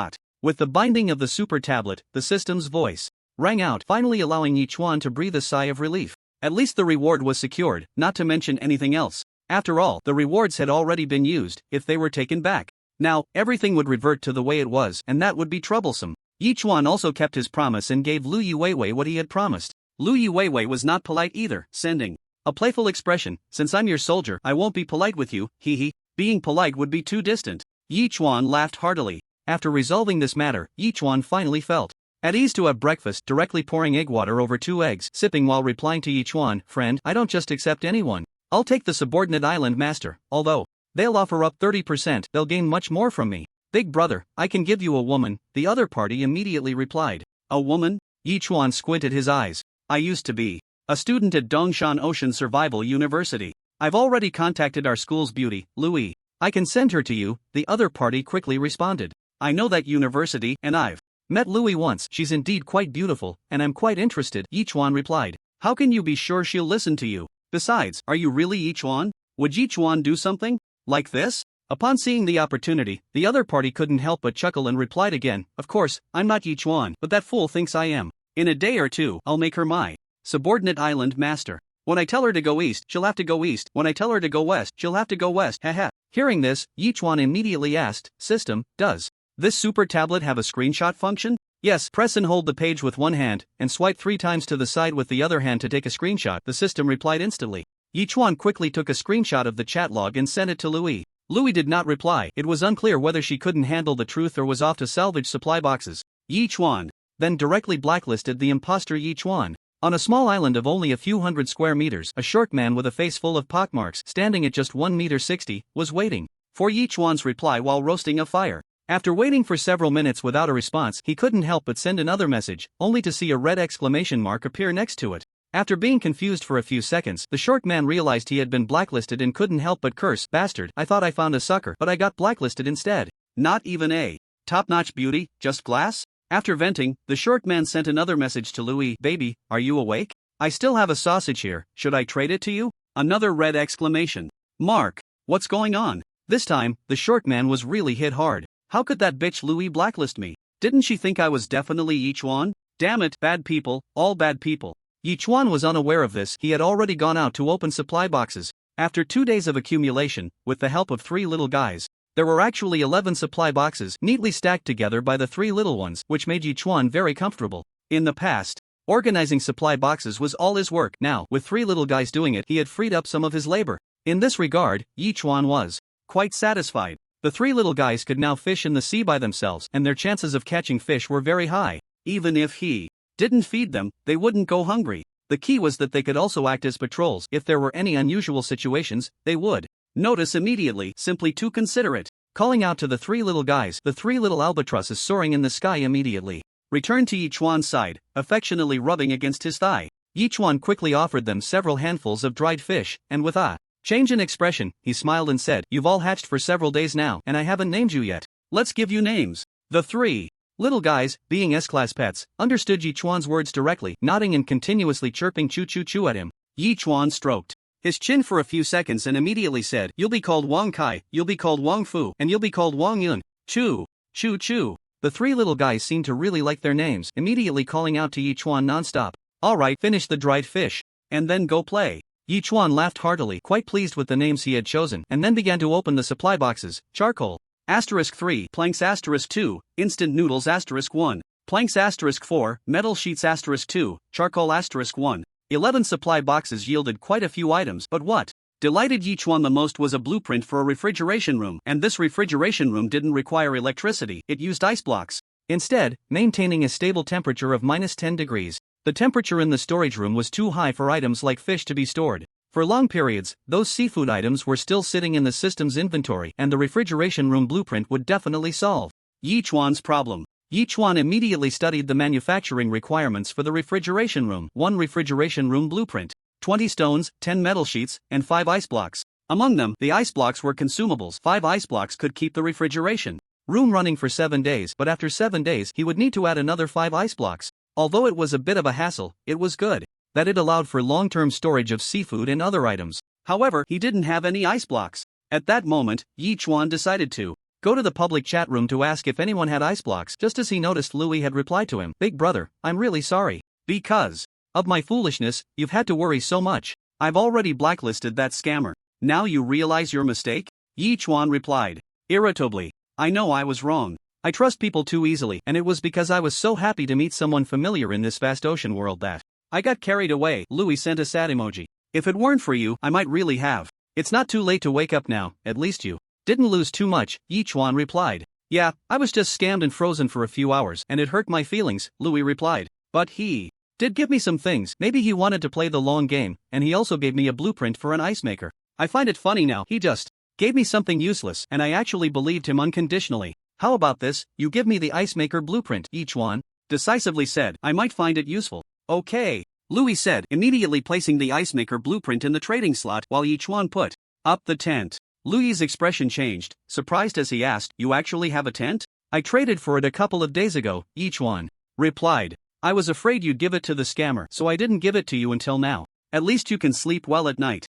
Speaker 2: With the binding of the super tablet, the system's voice rang out, finally allowing Yichuan to breathe a sigh of relief. At least the reward was secured, not to mention anything else. After all, the rewards had already been used. If they were taken back, now, everything would revert to the way it was, and that would be troublesome. Yichuan also kept his promise and gave Lu Weiwei what he had promised. Lu Weiwei was not polite either, sending a playful expression. "Since I'm your soldier, I won't be polite with you, hee. Being polite would be too distant." Yichuan laughed heartily. After resolving this matter, Yichuan finally felt at ease to have breakfast, directly pouring egg water over 2 eggs, sipping while replying to Yichuan, "Friend, I don't just accept anyone. I'll take the subordinate island master, although they'll offer up 30%, they'll gain much more from me. Big brother, I can give you a woman." The other party immediately replied. "A woman?" Yichuan squinted his eyes. "I used to be a student at Dongshan Ocean Survival University. I've already contacted our school's beauty, Louis. I can send her to you." The other party quickly responded. "I know that university, and I've met Louis once. She's indeed quite beautiful, and I'm quite interested." Yichuan replied. "How can you be sure she'll listen to you? Besides, are you really Yichuan? Would Yichuan do something like this?" Upon seeing the opportunity, the other party couldn't help but chuckle and replied again, "Of course, I'm not Yichuan, but that fool thinks I am. In a day or two, I'll make her my subordinate island master. When I tell her to go east, she'll have to go east. When I tell her to go west, she'll have to go west. Haha." Hearing this, Yichuan immediately asked, "System, does this super tablet have a screenshot function?" "Yes, press and hold the page with one hand, and swipe 3 times to the side with the other hand to take a screenshot," the system replied instantly. Yichuan quickly took a screenshot of the chat log and sent it to Louis. Louis did not reply. It was unclear whether she couldn't handle the truth or was off to salvage supply boxes. Yichuan then directly blacklisted the imposter Yichuan. On a small island of only a few hundred square meters, a short man with a face full of pockmarks, standing at just 1.60 meters, was waiting for Yichuan's reply while roasting a fire. After waiting for several minutes without a response, he couldn't help but send another message, only to see a red exclamation mark appear next to it. After being confused for a few seconds, the short man realized he had been blacklisted and couldn't help but curse, "Bastard, I thought I found a sucker, but I got blacklisted instead. Not even a top-notch beauty, just glass?" After venting, the short man sent another message to Louis, "Baby, are you awake? I still have a sausage here, should I trade it to you?" Another red exclamation mark. What's going on? This time, the short man was really hit hard. How could that bitch Louis blacklist me? Didn't she think I was definitely Yichuan? Damn it, bad people, all bad people. Yichuan was unaware of this. He had already gone out to open supply boxes. After 2 days of accumulation, with the help of 3 little guys, there were actually 11 supply boxes, neatly stacked together by the 3 little ones, which made Yichuan very comfortable. In the past, organizing supply boxes was all his work. Now, with 3 little guys doing it, he had freed up some of his labor. In this regard, Yichuan was quite satisfied. The 3 little guys could now fish in the sea by themselves, and their chances of catching fish were very high. Even if he didn't feed them, they wouldn't go hungry. The key was that they could also act as patrols. If there were any unusual situations, they would notice immediately, simply to consider it. Calling out to the three little guys, the three little albatrosses soaring in the sky immediately returned to Yi Chuan's side, affectionately rubbing against his thigh. Yi Chuan quickly offered them several handfuls of dried fish, and with a change in expression, he smiled and said, "You've all hatched for several days now, and I haven't named you yet. Let's give you names." The three little guys, being S-class pets, understood Yi Chuan's words directly, nodding and continuously chirping choo-choo-choo at him. Yi Chuan stroked his chin for a few seconds and immediately said, "You'll be called Wang Kai, you'll be called Wang Fu, and you'll be called Wang Yun. Choo, choo choo." The three little guys seemed to really like their names, immediately calling out to Yi Chuan non-stop, "Alright, finish the dried fish, and then go play." Yi Chuan laughed heartily, quite pleased with the names he had chosen, and then began to open the supply boxes. Charcoal *3, planks *2, instant noodles *1, planks *4, metal sheets *2, charcoal *1. 11 supply boxes yielded quite a few items, but what delighted Yi Chuan the most was a blueprint for a refrigeration room, and this refrigeration room didn't require electricity, it used ice blocks. Instead, maintaining a stable temperature of -10 degrees. The temperature in the storage room was too high for items like fish to be stored. For long periods, those seafood items were still sitting in the system's inventory, and the refrigeration room blueprint would definitely solve Yi Chuan's problem. Yi Chuan immediately studied the manufacturing requirements for the refrigeration room. 1 refrigeration room blueprint, 20 stones, 10 metal sheets, and 5 ice blocks. Among them, the ice blocks were consumables. 5 ice blocks could keep the refrigeration room running for 7 days, but after 7 days he would need to add another 5 ice blocks. Although it was a bit of a hassle, it was good that it allowed for long-term storage of seafood and other items. However, he didn't have any ice blocks. At that moment, Yi Chuan decided to go to the public chat room to ask if anyone had ice blocks, just as he noticed Louis had replied to him, "Big brother, I'm really sorry. Because of my foolishness, you've had to worry so much. I've already blacklisted that scammer. Now you realize your mistake?" Yi Chuan replied irritably, "I know I was wrong. I trust people too easily, and it was because I was so happy to meet someone familiar in this vast ocean world that I got carried away." Louis sent a sad emoji. "If it weren't for you, I might really have. It's not too late to wake up now, at least you didn't lose too much," Yi Chuan replied. "Yeah, I was just scammed and frozen for a few hours, and it hurt my feelings," Louis replied. "But he did give me some things. Maybe he wanted to play the long game, and he also gave me a blueprint for an ice maker. I find it funny now, he just gave me something useless, and I actually believed him unconditionally. How about this, you give me the ice maker blueprint," Yi Chuan decisively said. "I might find it useful." "Okay," Louis said, immediately placing the ice maker blueprint in the trading slot while Yi Chuan put up the tent. Louis's expression changed, surprised as he asked, "You actually have a tent?" "I traded for it a couple of days ago," Yi Chuan replied. "I was afraid you'd give it to the scammer, so I didn't give it to you until now. At least you can sleep well at night."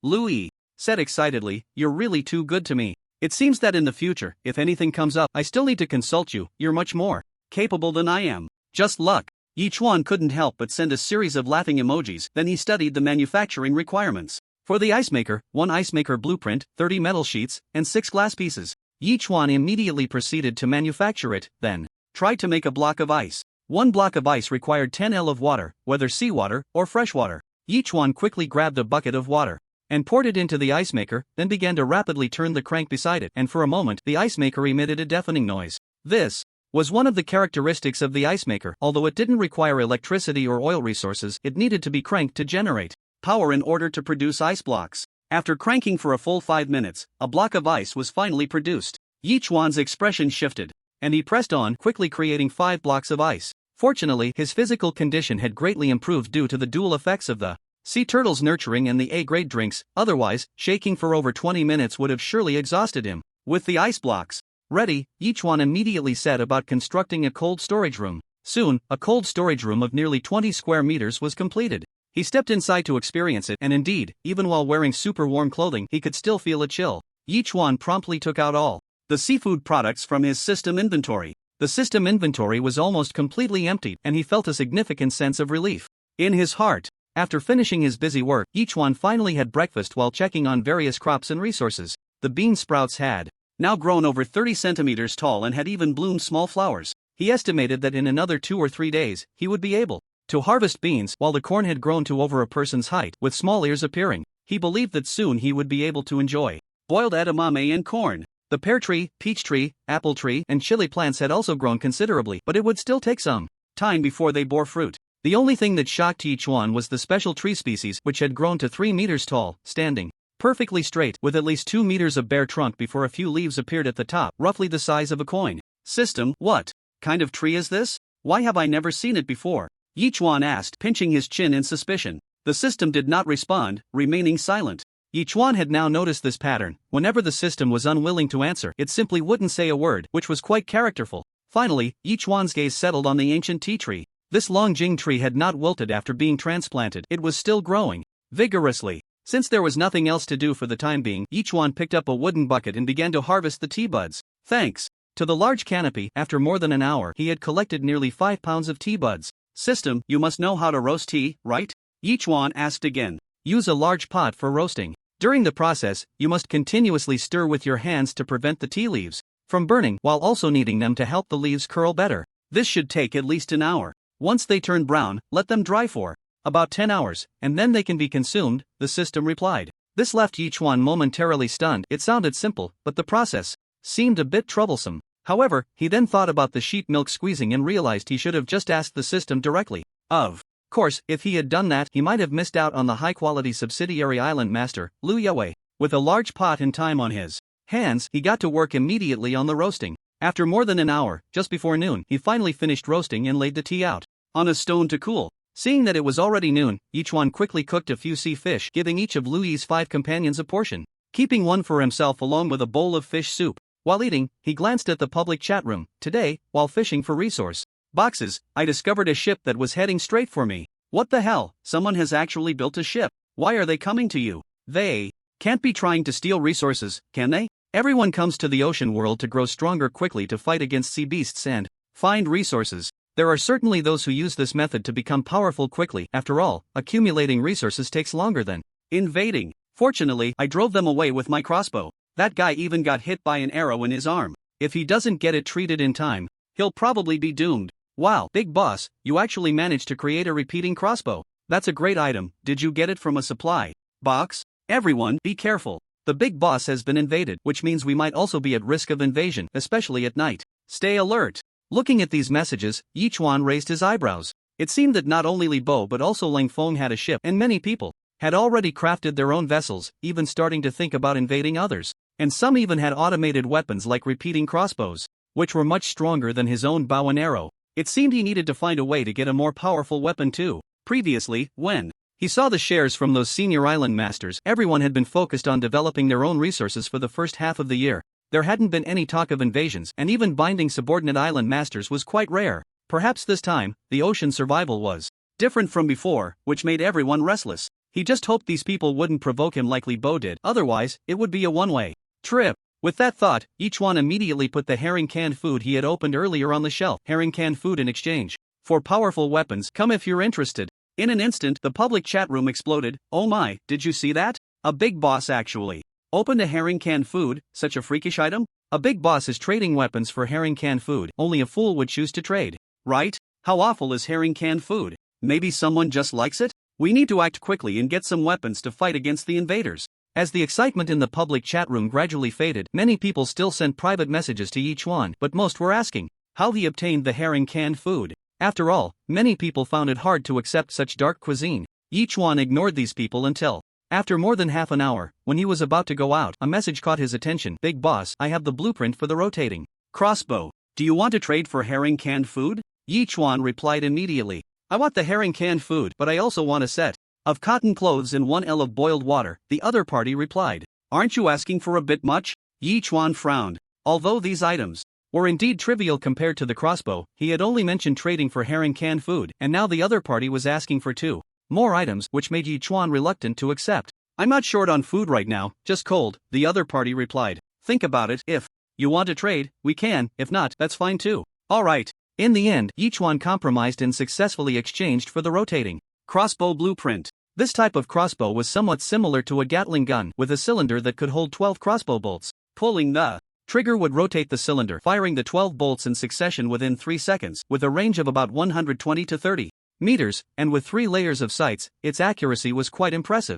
Speaker 2: Louis said excitedly, "You're really too good to me. It seems that in the future, if anything comes up, I still need to consult you. You're much more capable than I am. Just luck." Yi Chuan couldn't help but send a series of laughing emojis, then he studied the manufacturing requirements. For the ice maker, 1 ice maker blueprint, 30 metal sheets, and 6 glass pieces. Yi Chuan immediately proceeded to manufacture it, then tried to make a block of ice. 1 block of ice required 10 L of water, whether seawater or freshwater. Yi Chuan quickly grabbed a bucket of water and poured it into the ice maker, then began to rapidly turn the crank beside it, and for a moment the ice maker emitted a deafening noise. This was one of the characteristics of the ice maker. Although it didn't require electricity or oil resources, it needed to be cranked to generate power in order to produce ice blocks. After cranking for a full 5 minutes, a block of ice was finally produced. Yi Chuan's expression shifted, and he pressed on, quickly creating 5 blocks of ice. Fortunately, his physical condition had greatly improved due to the dual effects of the sea turtle's nurturing and the A-grade drinks, otherwise, shaking for over 20 minutes would have surely exhausted him. With the ice blocks ready, Yi Chuan immediately set about constructing a cold storage room. Soon, a cold storage room of nearly 20 square meters was completed. He stepped inside to experience it, and indeed, even while wearing super warm clothing, he could still feel a chill. Yi Chuan promptly took out all the seafood products from his system inventory. The system inventory was almost completely emptied, and he felt a significant sense of relief in his heart. After finishing his busy work, Yi Chuan finally had breakfast while checking on various crops and resources. The bean sprouts had now grown over 30 centimeters tall and had even bloomed small flowers. He estimated that in another 2 or 3 days, he would be able to harvest beans, while the corn had grown to over a person's height, with small ears appearing. He believed that soon he would be able to enjoy boiled edamame and corn. The pear tree, peach tree, apple tree, and chili plants had also grown considerably, but it would still take some time before they bore fruit. The only thing that shocked Yichuan was the special tree species which had grown to 3 meters tall, standing perfectly straight with at least 2 meters of bare trunk before a few leaves appeared at the top, roughly the size of a coin. System, what kind of tree is this? Why have I never seen it before? Yichuan asked, pinching his chin in suspicion. The system did not respond, remaining silent. Yichuan had now noticed this pattern. Whenever the system was unwilling to answer, it simply wouldn't say a word, which was quite characterful. Finally, Yichuan's gaze settled on the ancient tea tree. This long jing tree had not wilted after being transplanted, it was still growing vigorously. Since there was nothing else to do for the time being, Yichuan picked up a wooden bucket and began to harvest the tea buds. Thanks to the large canopy, after more than an hour, he had collected nearly 5 pounds of tea buds. System, you must know how to roast tea, right? Yichuan asked again. Use a large pot for roasting. During the process, you must continuously stir with your hands to prevent the tea leaves from burning, while also kneading them to help the leaves curl better. This should take at least an hour. Once they turn brown, let them dry for about 10 hours, and then they can be consumed, the system replied. This left Yichuan momentarily stunned. It sounded simple, but the process seemed a bit troublesome. However, he then thought about the sheep milk squeezing and realized he should have just asked the system directly. Of course, if he had done that, he might have missed out on the high-quality subsidiary island master, Liu Yue. With a large pot and time on his hands, he got to work immediately on the roasting. After more than an hour, just before noon, he finally finished roasting and laid the tea out on a stone to cool. Seeing that it was already noon, Yichuan quickly cooked a few sea fish, giving each of Liu Yi's 5 companions a portion, keeping one for himself along with a bowl of fish soup. While eating, he glanced at the public chat room. Today, while fishing for resource boxes, I discovered a ship that was heading straight for me. What the hell? Someone has actually built a ship. Why are they coming to you? They can't be trying to steal resources, can they? Everyone comes to the ocean world to grow stronger quickly to fight against sea beasts and find resources. There are certainly those who use this method to become powerful quickly. After all, accumulating resources takes longer than invading. Fortunately, I drove them away with my crossbow. That guy even got hit by an arrow in his arm. If he doesn't get it treated in time, he'll probably be doomed. Wow, big boss, you actually managed to create a repeating crossbow. That's a great item. Did you get it from a supply box? Everyone, be careful. The big boss has been invaded, which means we might also be at risk of invasion, especially at night. Stay alert. Looking at these messages, Yichuan raised his eyebrows. It seemed that not only Li Bo but also Lang Feng had a ship, and many people had already crafted their own vessels, even starting to think about invading others. And some even had automated weapons like repeating crossbows, which were much stronger than his own bow and arrow. It seemed he needed to find a way to get a more powerful weapon too. Previously, when he saw the shares from those senior island masters, everyone had been focused on developing their own resources for the first half of the year. There hadn't been any talk of invasions, and even binding subordinate island masters was quite rare. Perhaps this time, the ocean survival was different from before, which made everyone restless. He just hoped these people wouldn't provoke him like Li Bo did, otherwise, it would be a one-way trip. With that thought, Yichuan immediately put the herring canned food he had opened earlier on the shelf. Herring canned food in exchange for powerful weapons. Come if you're interested. In an instant, the public chat room exploded. Oh my, did you see that? A big boss actually opened a herring canned food, such a freakish item? A big boss is trading weapons for herring canned food. Only a fool would choose to trade, right? How awful is herring canned food? Maybe someone just likes it? We need to act quickly and get some weapons to fight against the invaders. As the excitement in the public chat room gradually faded, many people still sent private messages to Yichuan, but most were asking how he obtained the herring canned food. After all, many people found it hard to accept such dark cuisine. Yichuan ignored these people until after more than half an hour, when he was about to go out, a message caught his attention. Big boss, I have the blueprint for the rotating crossbow. Do you want to trade for herring canned food? Yichuan replied immediately. I want the herring canned food, but I also want a set of cotton clothes and 1 ell of boiled water, the other party replied. Aren't you asking for a bit much? Yichuan frowned. Although these items were indeed trivial compared to the crossbow, he had only mentioned trading for herring canned food, and now the other party was asking for 2 more items, which made Yichuan reluctant to accept. I'm not short on food right now, just cold, the other party replied. Think about it. If you want to trade, we can. If not, that's fine too. Alright. In the end, Yichuan compromised and successfully exchanged for the rotating crossbow blueprint. This type of crossbow was somewhat similar to a Gatling gun, with a cylinder that could hold 12 crossbow bolts. Pulling the trigger would rotate the cylinder, firing the 12 bolts in succession within 3 seconds, with a range of about 120 to 30 meters, and with 3 layers of sights, its accuracy was quite impressive.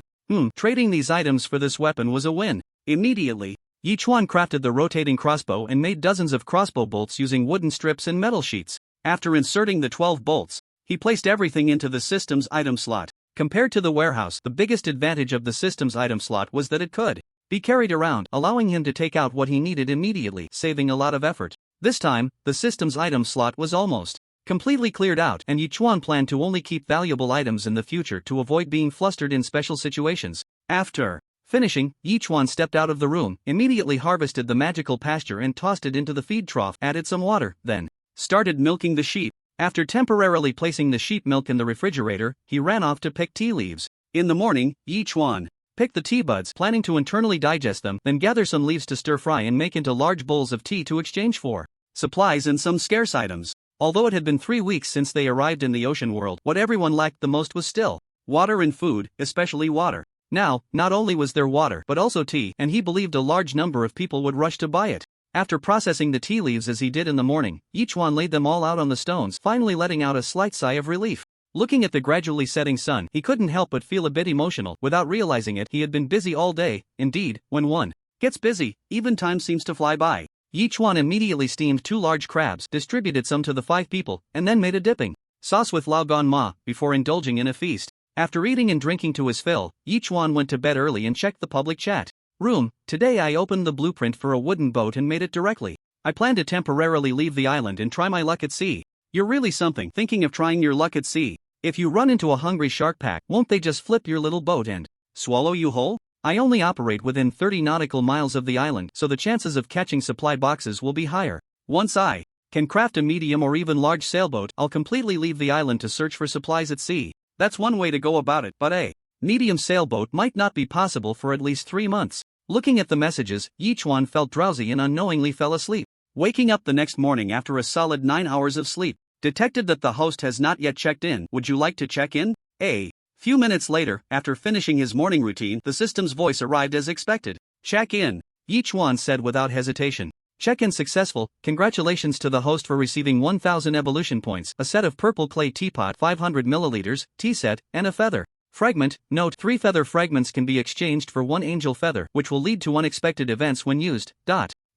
Speaker 2: Trading these items for this weapon was a win. Immediately, Yichuan crafted the rotating crossbow and made dozens of crossbow bolts using wooden strips and metal sheets. After inserting the 12 bolts, He placed everything into the system's item slot. Compared to the warehouse, the biggest advantage of the system's item slot was that it could be carried around, allowing him to take out what he needed immediately, saving a lot of effort. This time, the system's item slot was almost completely cleared out, and Yichuan planned to only keep valuable items in the future to avoid being flustered in special situations. After finishing, Yichuan stepped out of the room, immediately harvested the magical pasture and tossed it into the feed trough, added some water, then started milking the sheep. After temporarily placing the sheep milk in the refrigerator, he ran off to pick tea leaves. In the morning, Yichuan picked the tea buds, planning to internally digest them, then gather some leaves to stir-fry and make into large bowls of tea to exchange for supplies and some scarce items. Although it had been 3 weeks since they arrived in the ocean world, what everyone lacked the most was still water and food, especially water. Now, not only was there water but also tea, and he believed a large number of people would rush to buy it. After processing the tea leaves as he did in the morning, Yichuan laid them all out on the stones, finally letting out a slight sigh of relief. Looking at the gradually setting sun, he couldn't help but feel a bit emotional. Without realizing it, he had been busy all day. Indeed, when one gets busy, even time seems to fly by. Yichuan immediately steamed 2 large crabs, distributed some to the 5 people, and then made a dipping sauce with lao gan ma before indulging in a feast. After eating and drinking to his fill, Yichuan went to bed early and checked the public chat room. Today I opened the blueprint for a wooden boat and made it directly. I plan to temporarily leave the island and try my luck at sea. You're really something. Thinking of trying your luck at sea? If you run into a hungry shark pack, won't they just flip your little boat and swallow you whole? I only operate within 30 nautical miles of the island, so the chances of catching supply boxes will be higher. Once I can craft a medium or even large sailboat, I'll completely leave the island to search for supplies at sea. That's one way to go about it, but a medium sailboat might not be possible for at least 3 months. Looking at the messages, Yichuan felt drowsy and unknowingly fell asleep. Waking up the next morning after a solid 9 hours of sleep, detected that the host has not yet checked in. Would you like to check in? A few minutes later, after finishing his morning routine, the system's voice arrived as expected. Check in, Yichuan said without hesitation. Check-in successful. Congratulations to the host for receiving 1000 evolution points, a set of purple clay teapot 500 milliliters, tea set, and a feather fragment. Note: 3 feather fragments can be exchanged for 1 angel feather, which will lead to unexpected events when used.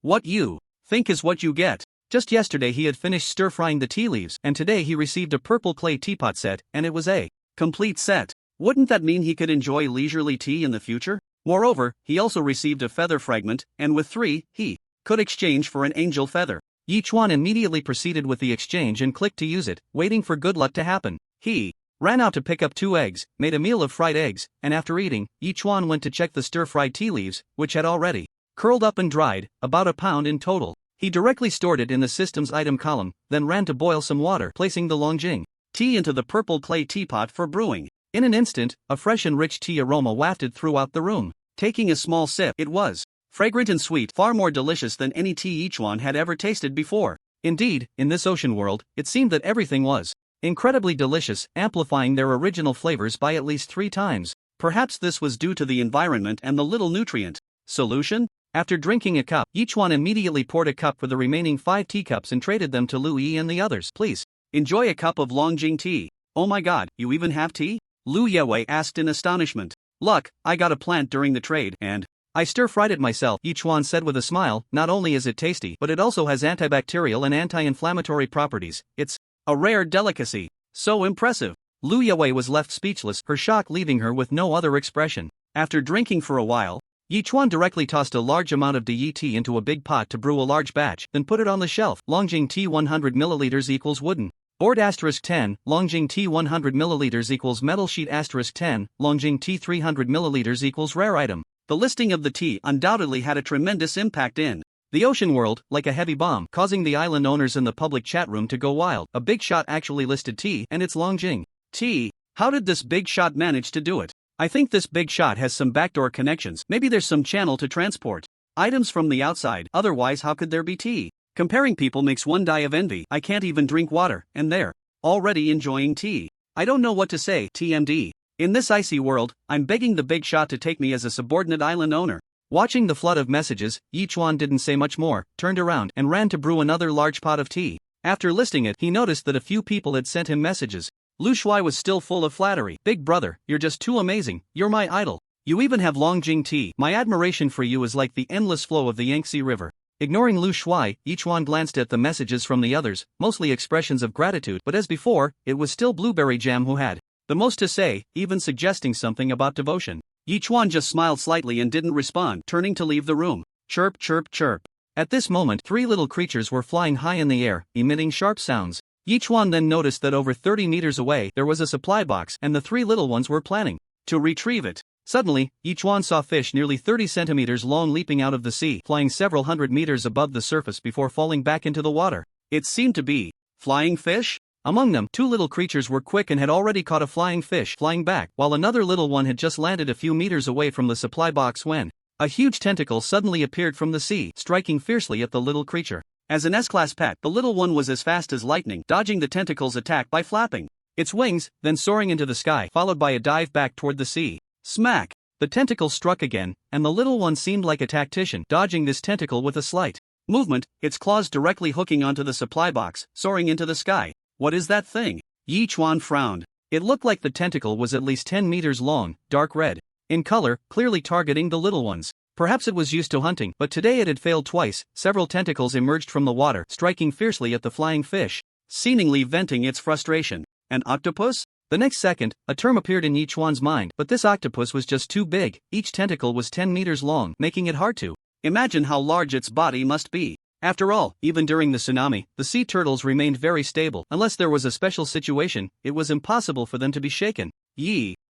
Speaker 2: What you think is what you get. Just yesterday he had finished stir-frying the tea leaves, and today he received a purple clay teapot set, and it was a complete set. Wouldn't that mean he could enjoy leisurely tea in the future? Moreover, he also received a feather fragment, and with 3, he could exchange for an angel feather. Yichuan immediately proceeded with the exchange and clicked to use it, waiting for good luck to happen. He ran out to pick up 2 eggs, made a meal of fried eggs, and after eating, Yichuan went to check the stir-fried tea leaves, which had already curled up and dried, about a pound in total. He directly stored it in the system's item column, then ran to boil some water, placing the Longjing tea into the purple clay teapot for brewing. In an instant, a fresh and rich tea aroma wafted throughout the room. Taking a small sip, it was fragrant and sweet, far more delicious than any tea Yichuan had ever tasted before. Indeed, in this ocean world, it seemed that everything was incredibly delicious, amplifying their original flavors by at least 3 times. Perhaps this was due to the environment and the little nutrient solution. After drinking a cup, Yichuan immediately poured a cup for the remaining 5 teacups and traded them to Lu Yi and the others. Please enjoy a cup of Longjing tea. Oh my god, you even have tea? Lu Yewei asked in astonishment. Look, I got a plant during the trade, and I stir-fried it myself, Yichuan said with a smile. Not only is it tasty, but it also has antibacterial and anti-inflammatory properties. It's a rare delicacy. So impressive. Lu Yewei was left speechless, her shock leaving her with no other expression. After drinking for a while, Yichuan directly tossed a large amount of Yi tea into a big pot to brew a large batch, then put it on the shelf. Longjing tea 100 milliliters equals wooden board *10, Longjing tea 100 milliliters equals metal sheet *10, Longjing tea 300 milliliters equals rare item. The listing of the tea undoubtedly had a tremendous impact in the ocean world, like a heavy bomb, causing the island owners in the public chat room to go wild. A big shot actually listed tea, and it's Longjing tea. How did this big shot manage to do it? I think this big shot has some backdoor connections. Maybe there's some channel to transport items from the outside, otherwise how could there be tea? Comparing people makes one die of envy. I can't even drink water, and they're already enjoying tea. I don't know what to say, TMD. In this icy world, I'm begging the big shot to take me as a subordinate island owner. Watching the flood of messages, Yichuan didn't say much more, turned around, and ran to brew another large pot of tea. After listing it, he noticed that a few people had sent him messages. Lu Shuai was still full of flattery. Big brother, you're just too amazing, you're my idol. You even have Longjing tea. My admiration for you is like the endless flow of the Yangtze River.
Speaker 1: Ignoring Lu Shuai, Yichuan glanced at the messages from the others, mostly expressions of gratitude, but as before, it was still Blueberry Jam who had the most to say, even suggesting something about devotion. Yichuan just smiled slightly and didn't respond, turning to leave the room. Chirp, chirp, chirp. At this moment, 3 little creatures were flying high in the air, emitting sharp sounds. Yichuan then noticed that over 30 meters away, there was a supply box, and the 3 little ones were planning to retrieve it. Suddenly, Yichuan saw fish nearly 30 centimeters long leaping out of the sea, flying several hundred meters above the surface before falling back into the water. It seemed to be flying fish? Among them, 2 little creatures were quick and had already caught a flying fish flying back, while another little one had just landed a few meters away from the supply box when a huge tentacle suddenly appeared from the sea, striking fiercely at the little creature. As an S-class pet, the little one was as fast as lightning, dodging the tentacle's attack by flapping its wings, then soaring into the sky, followed by a dive back toward the sea. Smack! The tentacle struck again, and the little one seemed like a tactician, dodging this tentacle with a slight movement, its claws directly hooking onto the supply box, soaring into the sky. What is that thing? Yichuan frowned. It looked like the tentacle was at least 10 meters long, dark red in color, clearly targeting the little ones. Perhaps it was used to hunting, but today it had failed twice. Several tentacles emerged from the water, striking fiercely at the flying fish, seemingly venting its frustration. An octopus? The next second, a term appeared in Yichuan's mind, but this octopus was just too big. Each tentacle was 10 meters long, making it hard to imagine how large its body must be. After all, even during the tsunami, the sea turtles remained very stable. Unless there was a special situation, it was impossible for them to be shaken.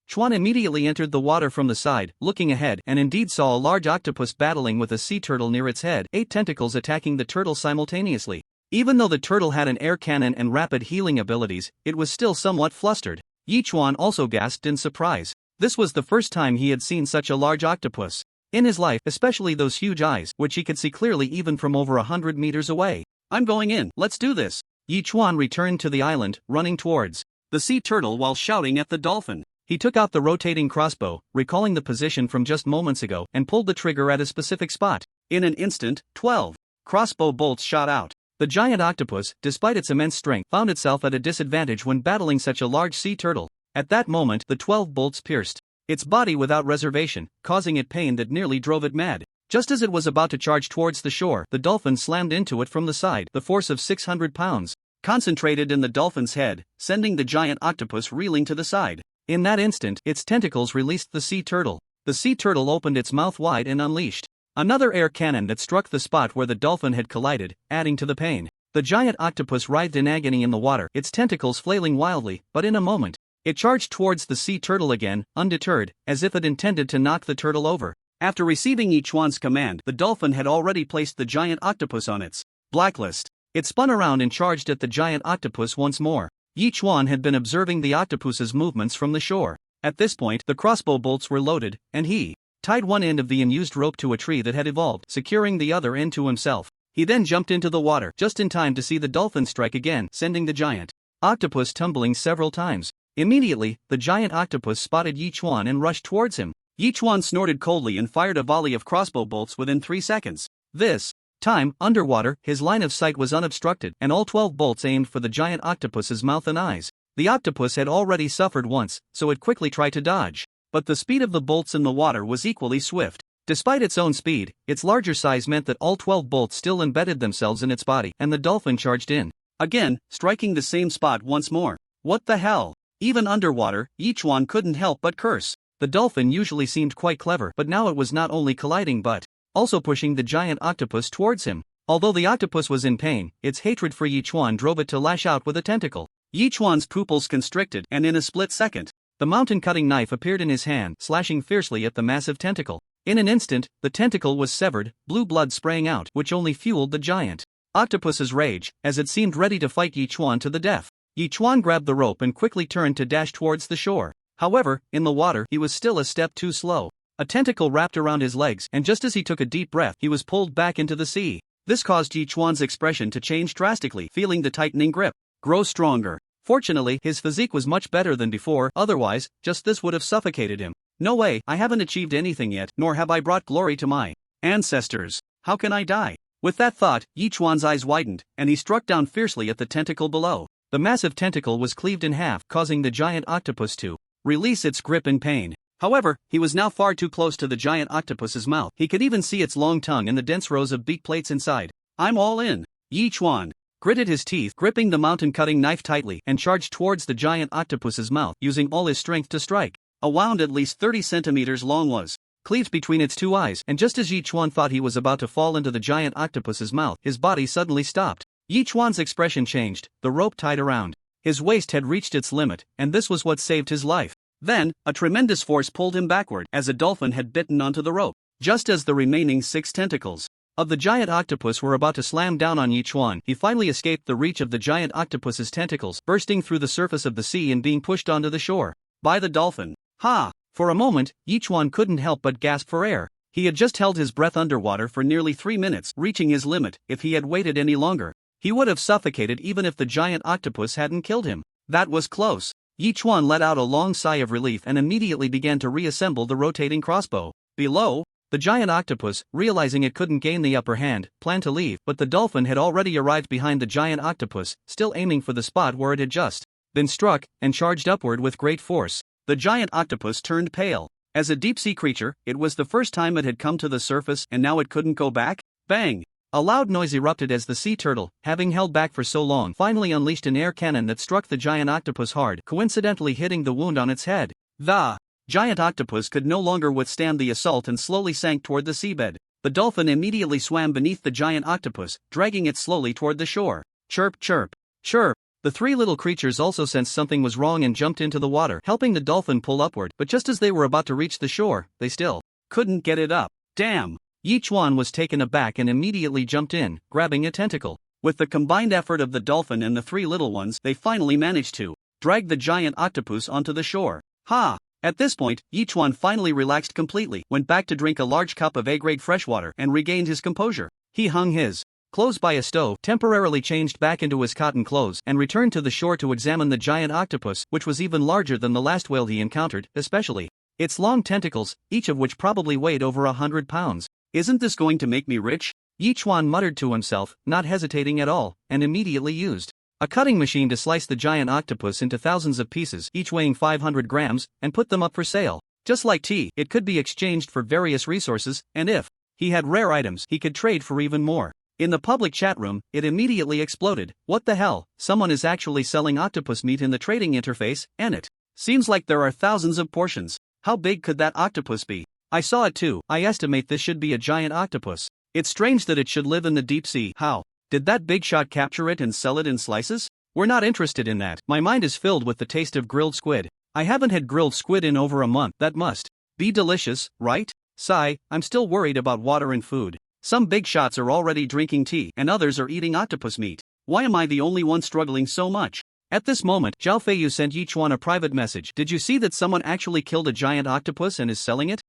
Speaker 1: Chuan immediately entered the water from the side, looking ahead, and indeed saw a large octopus battling with a sea turtle near its head, 8 tentacles attacking the turtle simultaneously. Even though the turtle had an air cannon and rapid healing abilities, it was still somewhat flustered. Yichuan also gasped in surprise. This was the first time he had seen such a large octopus in his life, especially those huge eyes, which he could see clearly even from over 100 meters away. I'm going in, let's do this. Yichuan returned to the island, running towards the sea turtle while shouting at the dolphin. He took out the rotating crossbow, recalling the position from just moments ago, and pulled the trigger at a specific spot. In an instant, 12 crossbow bolts shot out. The giant octopus, despite its immense strength, found itself at a disadvantage when battling such a large sea turtle. At that moment, the 12 bolts pierced its body without reservation, causing it pain that nearly drove it mad. Just as it was about to charge towards the shore, the dolphin slammed into it from the side. The force of 600 pounds concentrated in the dolphin's head, sending the giant octopus reeling to the side. In that instant, its tentacles released the sea turtle. The sea turtle opened its mouth wide and unleashed another air cannon that struck the spot where the dolphin had collided, adding to the pain. The giant octopus writhed in agony in the water, its tentacles flailing wildly, but in a moment, it charged towards the sea turtle again, undeterred, as if it intended to knock the turtle over. After receiving Yichuan's command, the dolphin had already placed the giant octopus on its blacklist. It spun around and charged at the giant octopus once more. Yichuan had been observing the octopus's movements from the shore. At this point, the crossbow bolts were loaded, and he tied one end of the unused rope to a tree that had evolved, securing the other end to himself. He then jumped into the water, just in time to see the dolphin strike again, sending the giant octopus tumbling several times. Immediately, the giant octopus spotted Yichuan and rushed towards him. Yichuan snorted coldly and fired a volley of crossbow bolts within 3 seconds. This time, underwater, his line of sight was unobstructed, and all 12 bolts aimed for the giant octopus's mouth and eyes. The octopus had already suffered once, so it quickly tried to dodge. But the speed of the bolts in the water was equally swift. Despite its own speed, its larger size meant that all 12 bolts still embedded themselves in its body, and the dolphin charged in again, striking the same spot once more. What the hell? Even underwater, Yichuan couldn't help but curse. The dolphin usually seemed quite clever, but now it was not only colliding but also pushing the giant octopus towards him. Although the octopus was in pain, its hatred for Yichuan drove it to lash out with a tentacle. Yichuan's pupils constricted, and in a split second, the mountain-cutting knife appeared in his hand, slashing fiercely at the massive tentacle. In an instant, the tentacle was severed, blue blood spraying out, which only fueled the giant octopus's rage, as it seemed ready to fight Yichuan to the death. Yichuan grabbed the rope and quickly turned to dash towards the shore. However, in the water, he was still a step too slow. A tentacle wrapped around his legs, and just as he took a deep breath, he was pulled back into the sea. This caused Yichuan's expression to change drastically, feeling the tightening grip grow stronger. Fortunately, his physique was much better than before, otherwise, just this would have suffocated him. No way, I haven't achieved anything yet, nor have I brought glory to my ancestors. How can I die? With that thought, Yichuan's eyes widened, and he struck down fiercely at the tentacle below. The massive tentacle was cleaved in half, causing the giant octopus to release its grip in pain.
Speaker 2: However, he was now far too close to the giant octopus's mouth. He could even see its long tongue and the dense rows of beak plates inside. I'm all in. Yi Chuan gritted his teeth, gripping the mountain-cutting knife tightly, and charged towards the giant octopus's mouth, using all his strength to strike. A wound at least 30 centimeters long was cleaved between its two eyes, and just as Yi Chuan thought he was about to fall into the giant octopus's mouth, his body suddenly stopped. Yi Chuan's expression changed, the rope tied around his waist had reached its limit, and this was what saved his life. Then, a tremendous force pulled him backward, as a dolphin had bitten onto the rope. Just as the remaining 6 tentacles of the giant octopus were about to slam down on Yi Chuan, he finally escaped the reach of the giant octopus's tentacles, bursting through the surface of the sea and being pushed onto the shore by the dolphin. Ha! For a moment, Yi Chuan couldn't help but gasp for air. He had just held his breath underwater for nearly 3 minutes, reaching his limit. If he had waited any longer, he would have suffocated even if the giant octopus hadn't killed him. That was close. Yi Chuan let out a long sigh of relief and immediately began to reassemble the rotating crossbow. Below, the giant octopus, realizing it couldn't gain the upper hand, planned to leave, but the dolphin had already arrived behind the giant octopus, still aiming for the spot where it had just been struck, and charged upward with great force. The giant octopus turned pale. As a deep-sea creature, it was the first time it had come to the surface, and now it couldn't go back? Bang! A loud noise erupted as the sea turtle, having held back for so long, finally unleashed an air cannon that struck the giant octopus hard, coincidentally hitting the wound on its head. The giant octopus could no longer withstand the assault and slowly sank toward the seabed. The dolphin immediately swam beneath the giant octopus, dragging it slowly toward the shore. Chirp, chirp, chirp. The 3 little creatures also sensed something was wrong and jumped into the water, helping the dolphin pull upward, but just as they were about to reach the shore, they still couldn't get it up. Damn! Yi Chuan was taken aback and immediately jumped in, grabbing a tentacle. With the combined effort of the dolphin and the 3 little ones, they finally managed to drag the giant octopus onto the shore. Ha! At this point, Yi Chuan finally relaxed completely, went back to drink a large cup of A-grade freshwater, and regained his composure. He hung his clothes by a stove, temporarily changed back into his cotton clothes, and returned to the shore to examine the giant octopus, which was even larger than the last whale he encountered, especially its long tentacles, each of which probably weighed over 100 pounds. Isn't this going to make me rich? Yi Chuan muttered to himself, not hesitating at all, and immediately used a cutting machine to slice the giant octopus into thousands of pieces, each weighing 500 grams, and put them up for sale. Just like tea, it could be exchanged for various resources, and if he had rare items, he could trade for even more. In the public chat room, it immediately exploded. What the hell? Someone is actually selling octopus meat in the trading interface, and it seems like there are thousands of portions. How big could that octopus be? I saw it too. I estimate this should be a giant octopus. It's strange that it should live in the deep sea. How did that big shot capture it and sell it in slices? We're not interested in that. My mind is filled with the taste of grilled squid. I haven't had grilled squid in over a month. That must be delicious, right? Sigh, I'm still worried about water and food. Some big shots are already drinking tea, and others are eating octopus meat. Why am I the only one struggling so much? At this moment, Zhao Feiyu sent Yi Chuan a private message. Did you see that someone actually killed a giant octopus and is selling it?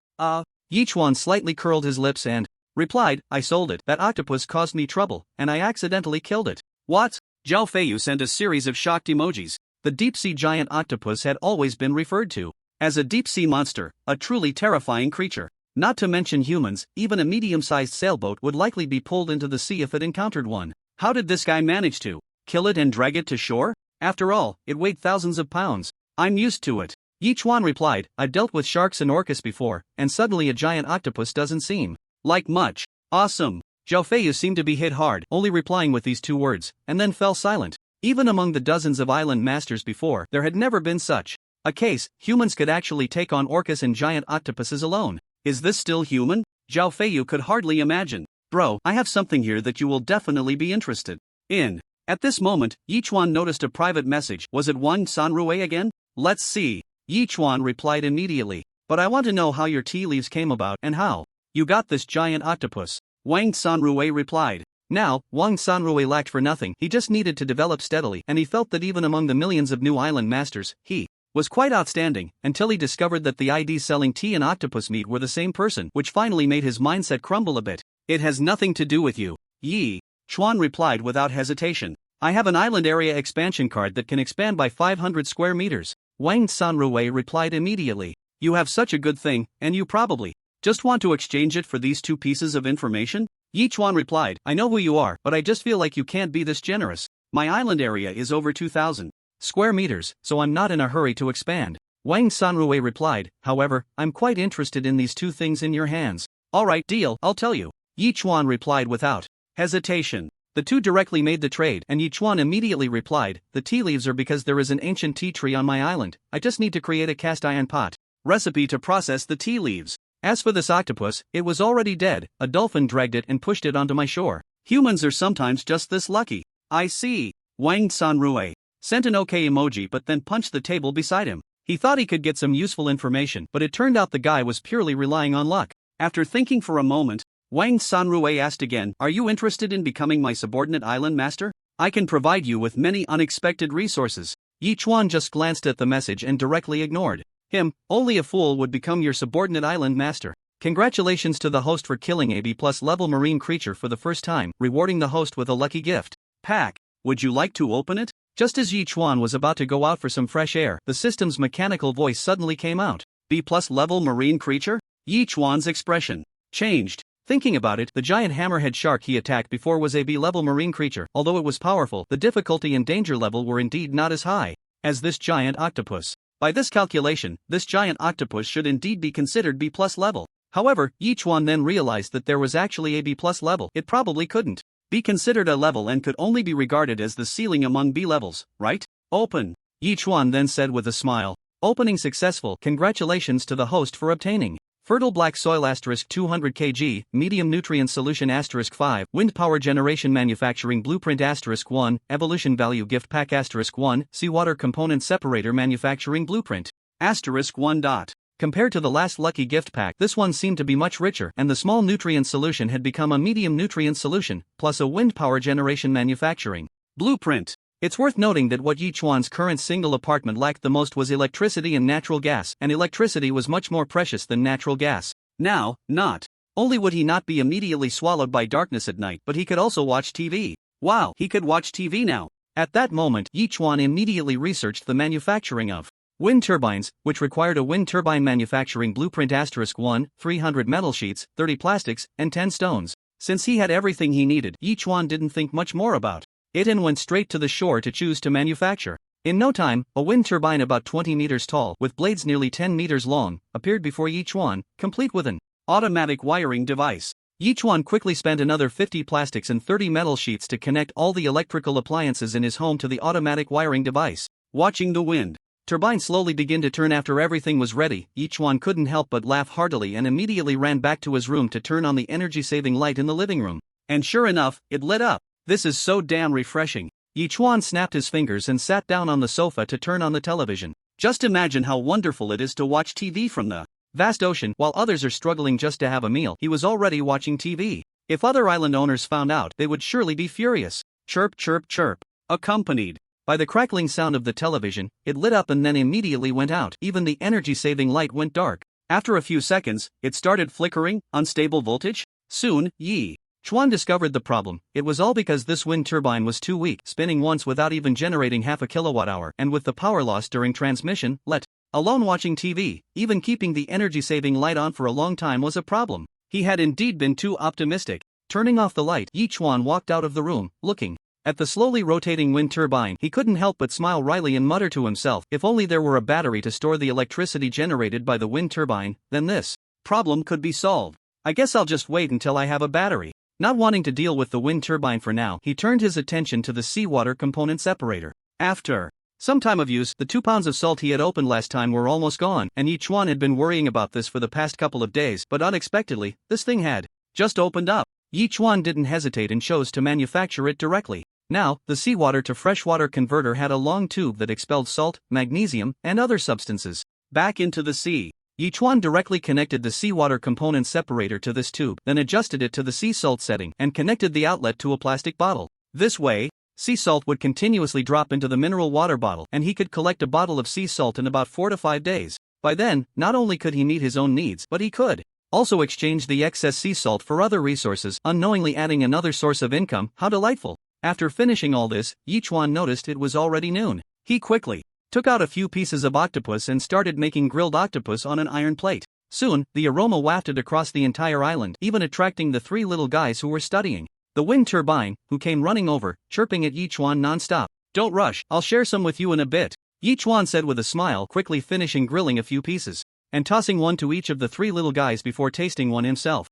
Speaker 2: Yi Chuan slightly curled his lips and replied, I sold it. That octopus caused me trouble, and I accidentally killed it. What? Zhao Feiyu sent a series of shocked emojis. The deep-sea giant octopus had always been referred to as a deep-sea monster, a truly terrifying creature. Not to mention humans, even a medium-sized sailboat would likely be pulled into the sea if it encountered one. How did this guy manage to kill it and drag it to shore? After all, it weighed thousands of pounds. I'm used to it. Yi Chuan replied, I've dealt with sharks and orcas before, and suddenly a giant octopus doesn't seem like much. Awesome. Zhao Feiyu seemed to be hit hard, only replying with these 2 words, and then fell silent. Even among the dozens of island masters before, there had never been such a case. Humans could actually take on orcas and giant octopuses alone. Is this still human? Zhao Feiyu could hardly imagine. Bro, I have something here that you will definitely be interested in. At this moment, Yi Chuan noticed a private message. Was it Wang Sanrui again? Let's see. Yi Chuan replied immediately. But I want to know how your tea leaves came about and how you got this giant octopus. Wang Sanrui replied. Now, Wang Sanrui lacked for nothing. He just needed to develop steadily, and he felt that even among the millions of new island masters, he was quite outstanding, until he discovered that the IDs selling tea and octopus meat were the same person, which finally made his mindset crumble a bit. It has nothing to do with you. Yi Chuan replied without hesitation. I have an island area expansion card that can expand by 500 square meters. Wang Sanrui replied immediately. You have such a good thing, and you probably just want to exchange it for these 2 pieces of information? Yi Chuan replied, I know who you are, but I just feel like you can't be this generous. My island area is over 2,000 square meters, so I'm not in a hurry to expand. Wang Sanrui replied, however, I'm quite interested in these two things in your hands. Alright, deal, I'll tell you. Yi Chuan replied without hesitation. The two directly made the trade, and Yi Chuan immediately replied, the tea leaves are because there is an ancient tea tree on my island. I just need to create a cast iron pot recipe to process the tea leaves. As for this octopus, it was already dead. A dolphin dragged it and pushed it onto my shore. Humans are sometimes just this lucky. I see. Wang Sanrui sent an OK emoji but then punched the table beside him. He thought he could get some useful information, but it turned out the guy was purely relying on luck. After thinking for a moment, Wang Sanrui asked again, are you interested in becoming my subordinate island master? I can provide you with many unexpected resources. Yi Chuan just glanced at the message and directly ignored him. Only a fool would become your subordinate island master. Congratulations to the host for killing a B+ level marine creature for the first time, rewarding the host with a lucky gift pack. Would you like to open it? Just as Yi Chuan was about to go out for some fresh air, the system's mechanical voice suddenly came out. B+ level marine creature? Yi Chuan's expression changed. Thinking about it, the giant hammerhead shark he attacked before was a B-level marine creature. Although it was powerful, the difficulty and danger level were indeed not as high as this giant octopus. By this calculation, this giant octopus should indeed be considered B+ level. However, Yi Chuan then realized that there was actually a B+ level. It probably couldn't be considered a level and could only be regarded as the ceiling among B levels, right? Open. Yi Chuan then said with a smile. Opening successful. Congratulations to the host for obtaining fertile black soil * 200 kg, medium nutrient solution * 5, wind power generation manufacturing blueprint * 1, evolution value gift pack * 1, seawater component separator manufacturing blueprint * 1. Compared to the last lucky gift pack, this one seemed to be much richer, and the small nutrient solution had become a medium nutrient solution, plus a wind power generation manufacturing blueprint. It's worth noting that what Yi Chuan's current single apartment lacked the most was electricity and natural gas, and electricity was much more precious than natural gas. Now, not only would he not be immediately swallowed by darkness at night, but he could also watch TV. Wow, he could watch TV now. At that moment, Yi Chuan immediately researched the manufacturing of wind turbines, which required a wind turbine manufacturing blueprint * 1, 300 metal sheets, 30 plastics, and 10 stones. Since he had everything he needed, Yi Chuan didn't think much more about it and went straight to the shore to choose to manufacture. In no time, a wind turbine about 20 meters tall, with blades nearly 10 meters long, appeared before Yi Chuan, complete with an automatic wiring device. Yi Chuan quickly spent another 50 plastics and 30 metal sheets to connect all the electrical appliances in his home to the automatic wiring device. Watching the wind turbine slowly begin to turn after everything was ready, Yi Chuan couldn't help but laugh heartily and immediately ran back to his room to turn on the energy-saving light in the living room. And sure enough, it lit up. This is so damn refreshing. Yi Chuan snapped his fingers and sat down on the sofa to turn on the television. Just imagine how wonderful it is to watch TV from the vast ocean while others are struggling just to have a meal. He was already watching TV. If other island owners found out, they would surely be furious. Chirp, chirp, chirp. Accompanied by the crackling sound of the television, it lit up and then immediately went out. Even the energy-saving light went dark. After a few seconds, it started flickering, unstable voltage. Soon, Yi Chuan discovered the problem. It was all because this wind turbine was too weak, spinning once without even generating half a kilowatt-hour, and with the power loss during transmission, let alone watching TV, even keeping the energy-saving light on for a long time was a problem. He had indeed been too optimistic. Turning off the light, Yi Chuan walked out of the room, looking at the slowly rotating wind turbine. He couldn't help but smile wryly and mutter to himself, if only there were a battery to store the electricity generated by the wind turbine, then this problem could be solved. I guess I'll just wait until I have a battery. Not wanting to deal with the wind turbine for now, he turned his attention to the seawater component separator. After some time of use, the 2 pounds of salt he had opened last time were almost gone, and Yi Chuan had been worrying about this for the past couple of days, but unexpectedly, this thing had just opened up. Yi Chuan didn't hesitate and chose to manufacture it directly. Now, the seawater to freshwater converter had a long tube that expelled salt, magnesium, and other substances back into the sea. Yi Chuan directly connected the seawater component separator to this tube, then adjusted it to the sea salt setting and connected the outlet to a plastic bottle. This way, sea salt would continuously drop into the mineral water bottle, and he could collect a bottle of sea salt in about 4 to 5 days. By then, not only could he meet his own needs, but he could also exchange the excess sea salt for other resources, unknowingly adding another source of income. How delightful! After finishing all this, Yi Chuan noticed it was already noon. He quickly took out a few pieces of octopus and started making grilled octopus on an iron plate. Soon, the aroma wafted across the entire island, even attracting the 3 little guys who were studying the wind turbine, who came running over, chirping at Yi Chuan non-stop. Don't rush, I'll share some with you in a bit. Yi Chuan said with a smile, quickly finishing grilling a few pieces and tossing one to each of the three little guys before tasting one himself.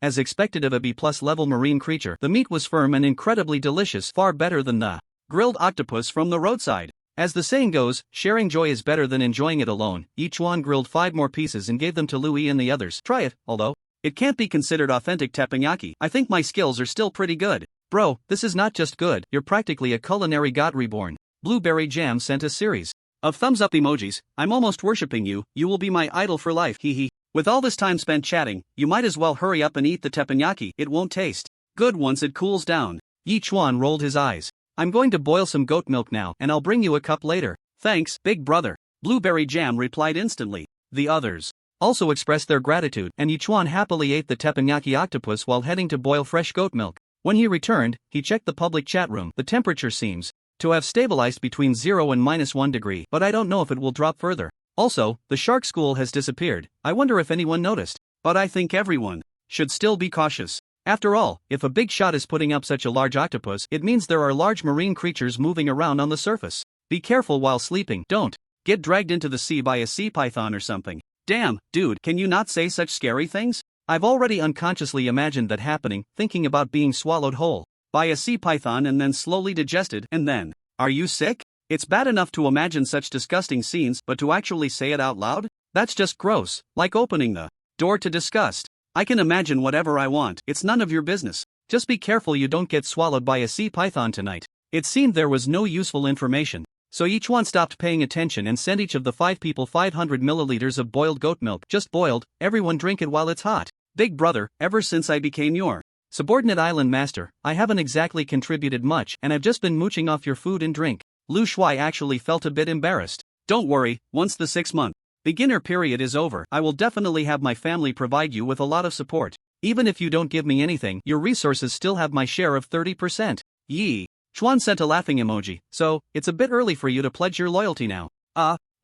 Speaker 2: As expected of a B+ level marine creature, the meat was firm and incredibly delicious, far better than the grilled octopus from the roadside. As the saying goes, sharing joy is better than enjoying it alone. Yi Chuan grilled 5 more pieces and gave them to Louis and the others. Try it, although it can't be considered authentic teppanyaki. I think my skills are still pretty good. Bro, this is not just good, you're practically a culinary god reborn. Blueberry Jam sent a series of thumbs up emojis. I'm almost worshipping you, you will be my idol for life, hehe. With all this time spent chatting, you might as well hurry up and eat the teppanyaki, it won't taste good once it cools down. Yi Chuan rolled his eyes. I'm going to boil some goat milk now, and I'll bring you a cup later. Thanks, big brother. Blueberry Jam replied instantly. The others also expressed their gratitude, and Yi Chuan happily ate the teppanyaki octopus while heading to boil fresh goat milk. When he returned, he checked the public chat room. The temperature seems to have stabilized between 0 and -1 degree, but I don't know if it will drop further. Also, the shark school has disappeared. I wonder if anyone noticed. But I think everyone should still be cautious. After all, if a big shot is putting up such a large octopus, it means there are large marine creatures moving around on the surface. Be careful while sleeping. Don't get dragged into the sea by a sea python or something. Damn, dude, can you not say such scary things? I've already unconsciously imagined that happening, thinking about being swallowed whole by a sea python and then slowly digested, and then, are you sick? It's bad enough to imagine such disgusting scenes, but to actually say it out loud? That's just gross, like opening the door to disgust. I can imagine whatever I want, it's none of your business. Just be careful you don't get swallowed by a sea python tonight. It seemed there was no useful information, so each one stopped paying attention and sent each of the 5 people 500 milliliters of boiled goat milk. Just boiled, everyone drink it while it's hot. Big brother, ever since I became your subordinate island master, I haven't exactly contributed much and I've just been mooching off your food and drink. Lu Shuai actually felt a bit embarrassed. Don't worry, once the 6-month beginner period is over, I will definitely have my family provide you with a lot of support. Even if you don't give me anything, your resources still have my share of 30%. Yi Chuan sent a laughing emoji, so, it's a bit early for you to pledge your loyalty now.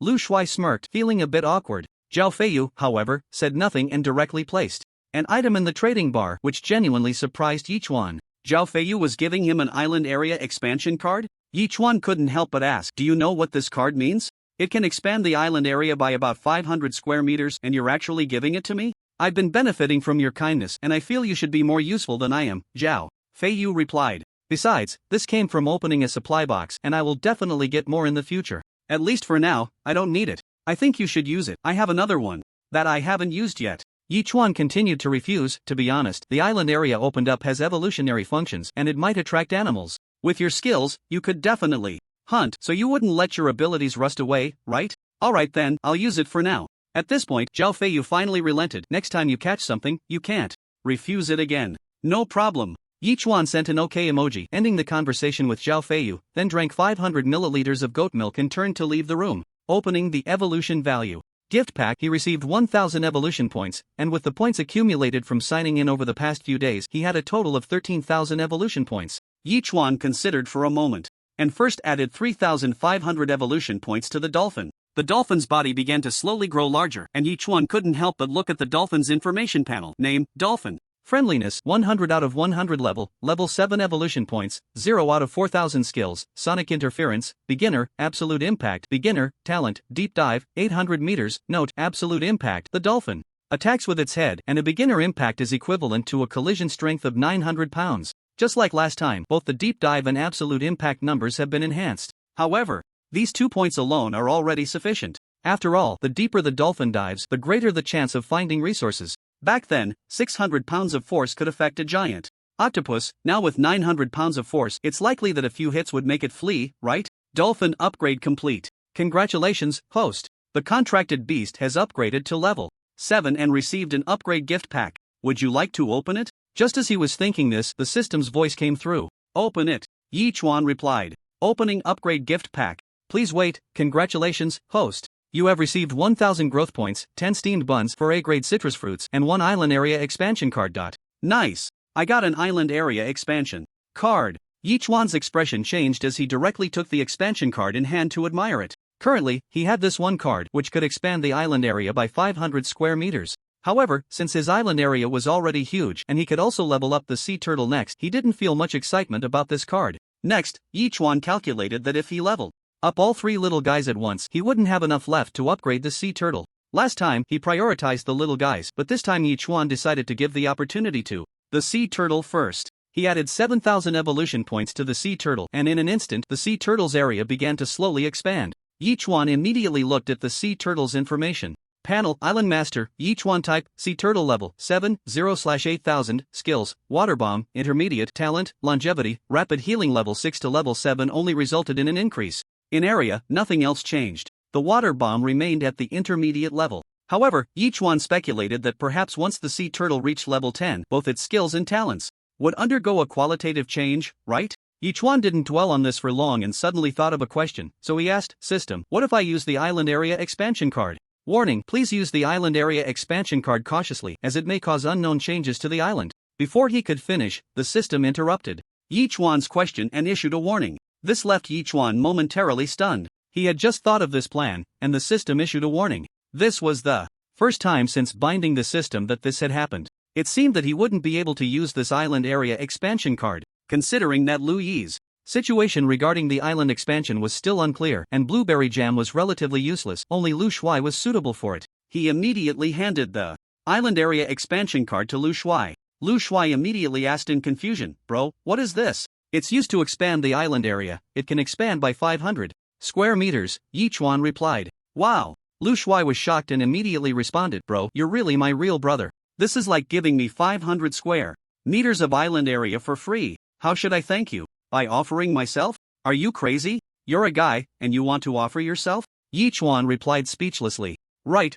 Speaker 2: Lu Shuai smirked, feeling a bit awkward. Zhao Feiyu, however, said nothing and directly placed an item in the trading bar, which genuinely surprised Yi Chuan. Zhao Feiyu was giving him an island area expansion card? Yi Chuan couldn't help but ask, do you know what this card means? It can expand the island area by about 500 square meters and you're actually giving it to me? I've been benefiting from your kindness and I feel you should be more useful than I am, Zhao Feiyu replied. Besides, this came from opening a supply box and I will definitely get more in the future. At least for now, I don't need it. I think you should use it. I have another one that I haven't used yet. Yi Chuan continued to refuse. To be honest, the island area opened up has evolutionary functions and it might attract animals. With your skills, you could definitely hunt, so you wouldn't let your abilities rust away, right? Alright then, I'll use it for now. At this point, Zhao Feiyu finally relented. Next time you catch something, you can't refuse it again. No problem. Yi Chuan sent an OK emoji, ending the conversation with Zhao Feiyu, then drank 500 milliliters of goat milk and turned to leave the room. Opening the evolution value gift pack, he received 1,000 evolution points, and with the points accumulated from signing in over the past few days, he had a total of 13,000 evolution points. Yi Chuan considered for a moment, and first added 3,500 evolution points to the dolphin. The dolphin's body began to slowly grow larger, and Yi Chuan couldn't help but look at the dolphin's information panel. Name, Dolphin. Friendliness, 100 out of 100 level 7 evolution points, 0 out of 4,000 skills, sonic interference, beginner, absolute impact, beginner, talent, deep dive, 800 meters, note, absolute impact. The dolphin attacks with its head, and a beginner impact is equivalent to a collision strength of 900 pounds. Just like last time, both the deep dive and absolute impact numbers have been enhanced. However, these 2 points alone are already sufficient. After all, the deeper the dolphin dives, the greater the chance of finding resources. Back then, 600 pounds of force could affect a giant octopus. Now with 900 pounds of force, it's likely that a few hits would make it flee, right? Dolphin upgrade complete. Congratulations, host. The contracted beast has upgraded to level 7 and received an upgrade gift pack. Would you like to open it? Just as he was thinking this, the system's voice came through. Open it. Yi Chuan replied. Opening upgrade gift pack. Please wait. Congratulations, host. You have received 1,000 growth points, 10 steamed buns for A-grade citrus fruits, and 1 island area expansion card. Nice. I got an island area expansion card. Yi Chuan's expression changed as he directly took the expansion card in hand to admire it. Currently, he had this one card which could expand the island area by 500 square meters. However, since his island area was already huge and he could also level up the sea turtle next, he didn't feel much excitement about this card. Next, Yi Chuan calculated that if he leveled up all three little guys at once, he wouldn't have enough left to upgrade the sea turtle. Last time, he prioritized the little guys, but this time Yichuan decided to give the opportunity to the sea turtle first. He added 7,000 evolution points to the sea turtle, and in an instant, the sea turtle's area began to slowly expand. Yichuan immediately looked at the sea turtle's information. Panel, Island Master, Yichuan Type, Sea Turtle Level, 7/0/8000, Skills, Water Bomb, Intermediate, Talent, Longevity, Rapid Healing Level 6 to Level 7 only resulted in an increase. In area, nothing else changed. The Water Bomb remained at the intermediate level. However, Yichuan speculated that perhaps once the Sea Turtle reached level 10, both its skills and talents would undergo a qualitative change, right? Yichuan didn't dwell on this for long and suddenly thought of a question, so he asked, System, what if I use the Island Area Expansion card? Warning, please use the Island Area Expansion card cautiously, as it may cause unknown changes to the island. Before he could finish, the system interrupted Yichuan's question and issued a warning. This left Yichuan momentarily stunned. He had just thought of this plan, and the system issued a warning. This was the first time since binding the system that this had happened. It seemed that he wouldn't be able to use this Island Area Expansion card, considering that Lu Yi's situation regarding the island expansion was still unclear, and blueberry jam was relatively useless. Only Lu Shuai was suitable for it. He immediately handed the Island Area Expansion card to Lu Shuai. Lu Shuai immediately asked in confusion, Bro, what is this? It's used to expand the island area. It can expand by 500 square meters, Yichuan replied. Wow! Lu Shuai was shocked and immediately responded, Bro, you're really my real brother. This is like giving me 500 square meters of island area for free. How should I thank you? By offering myself? Are you crazy? You're a guy, and you want to offer yourself? Yichuan replied speechlessly. Right.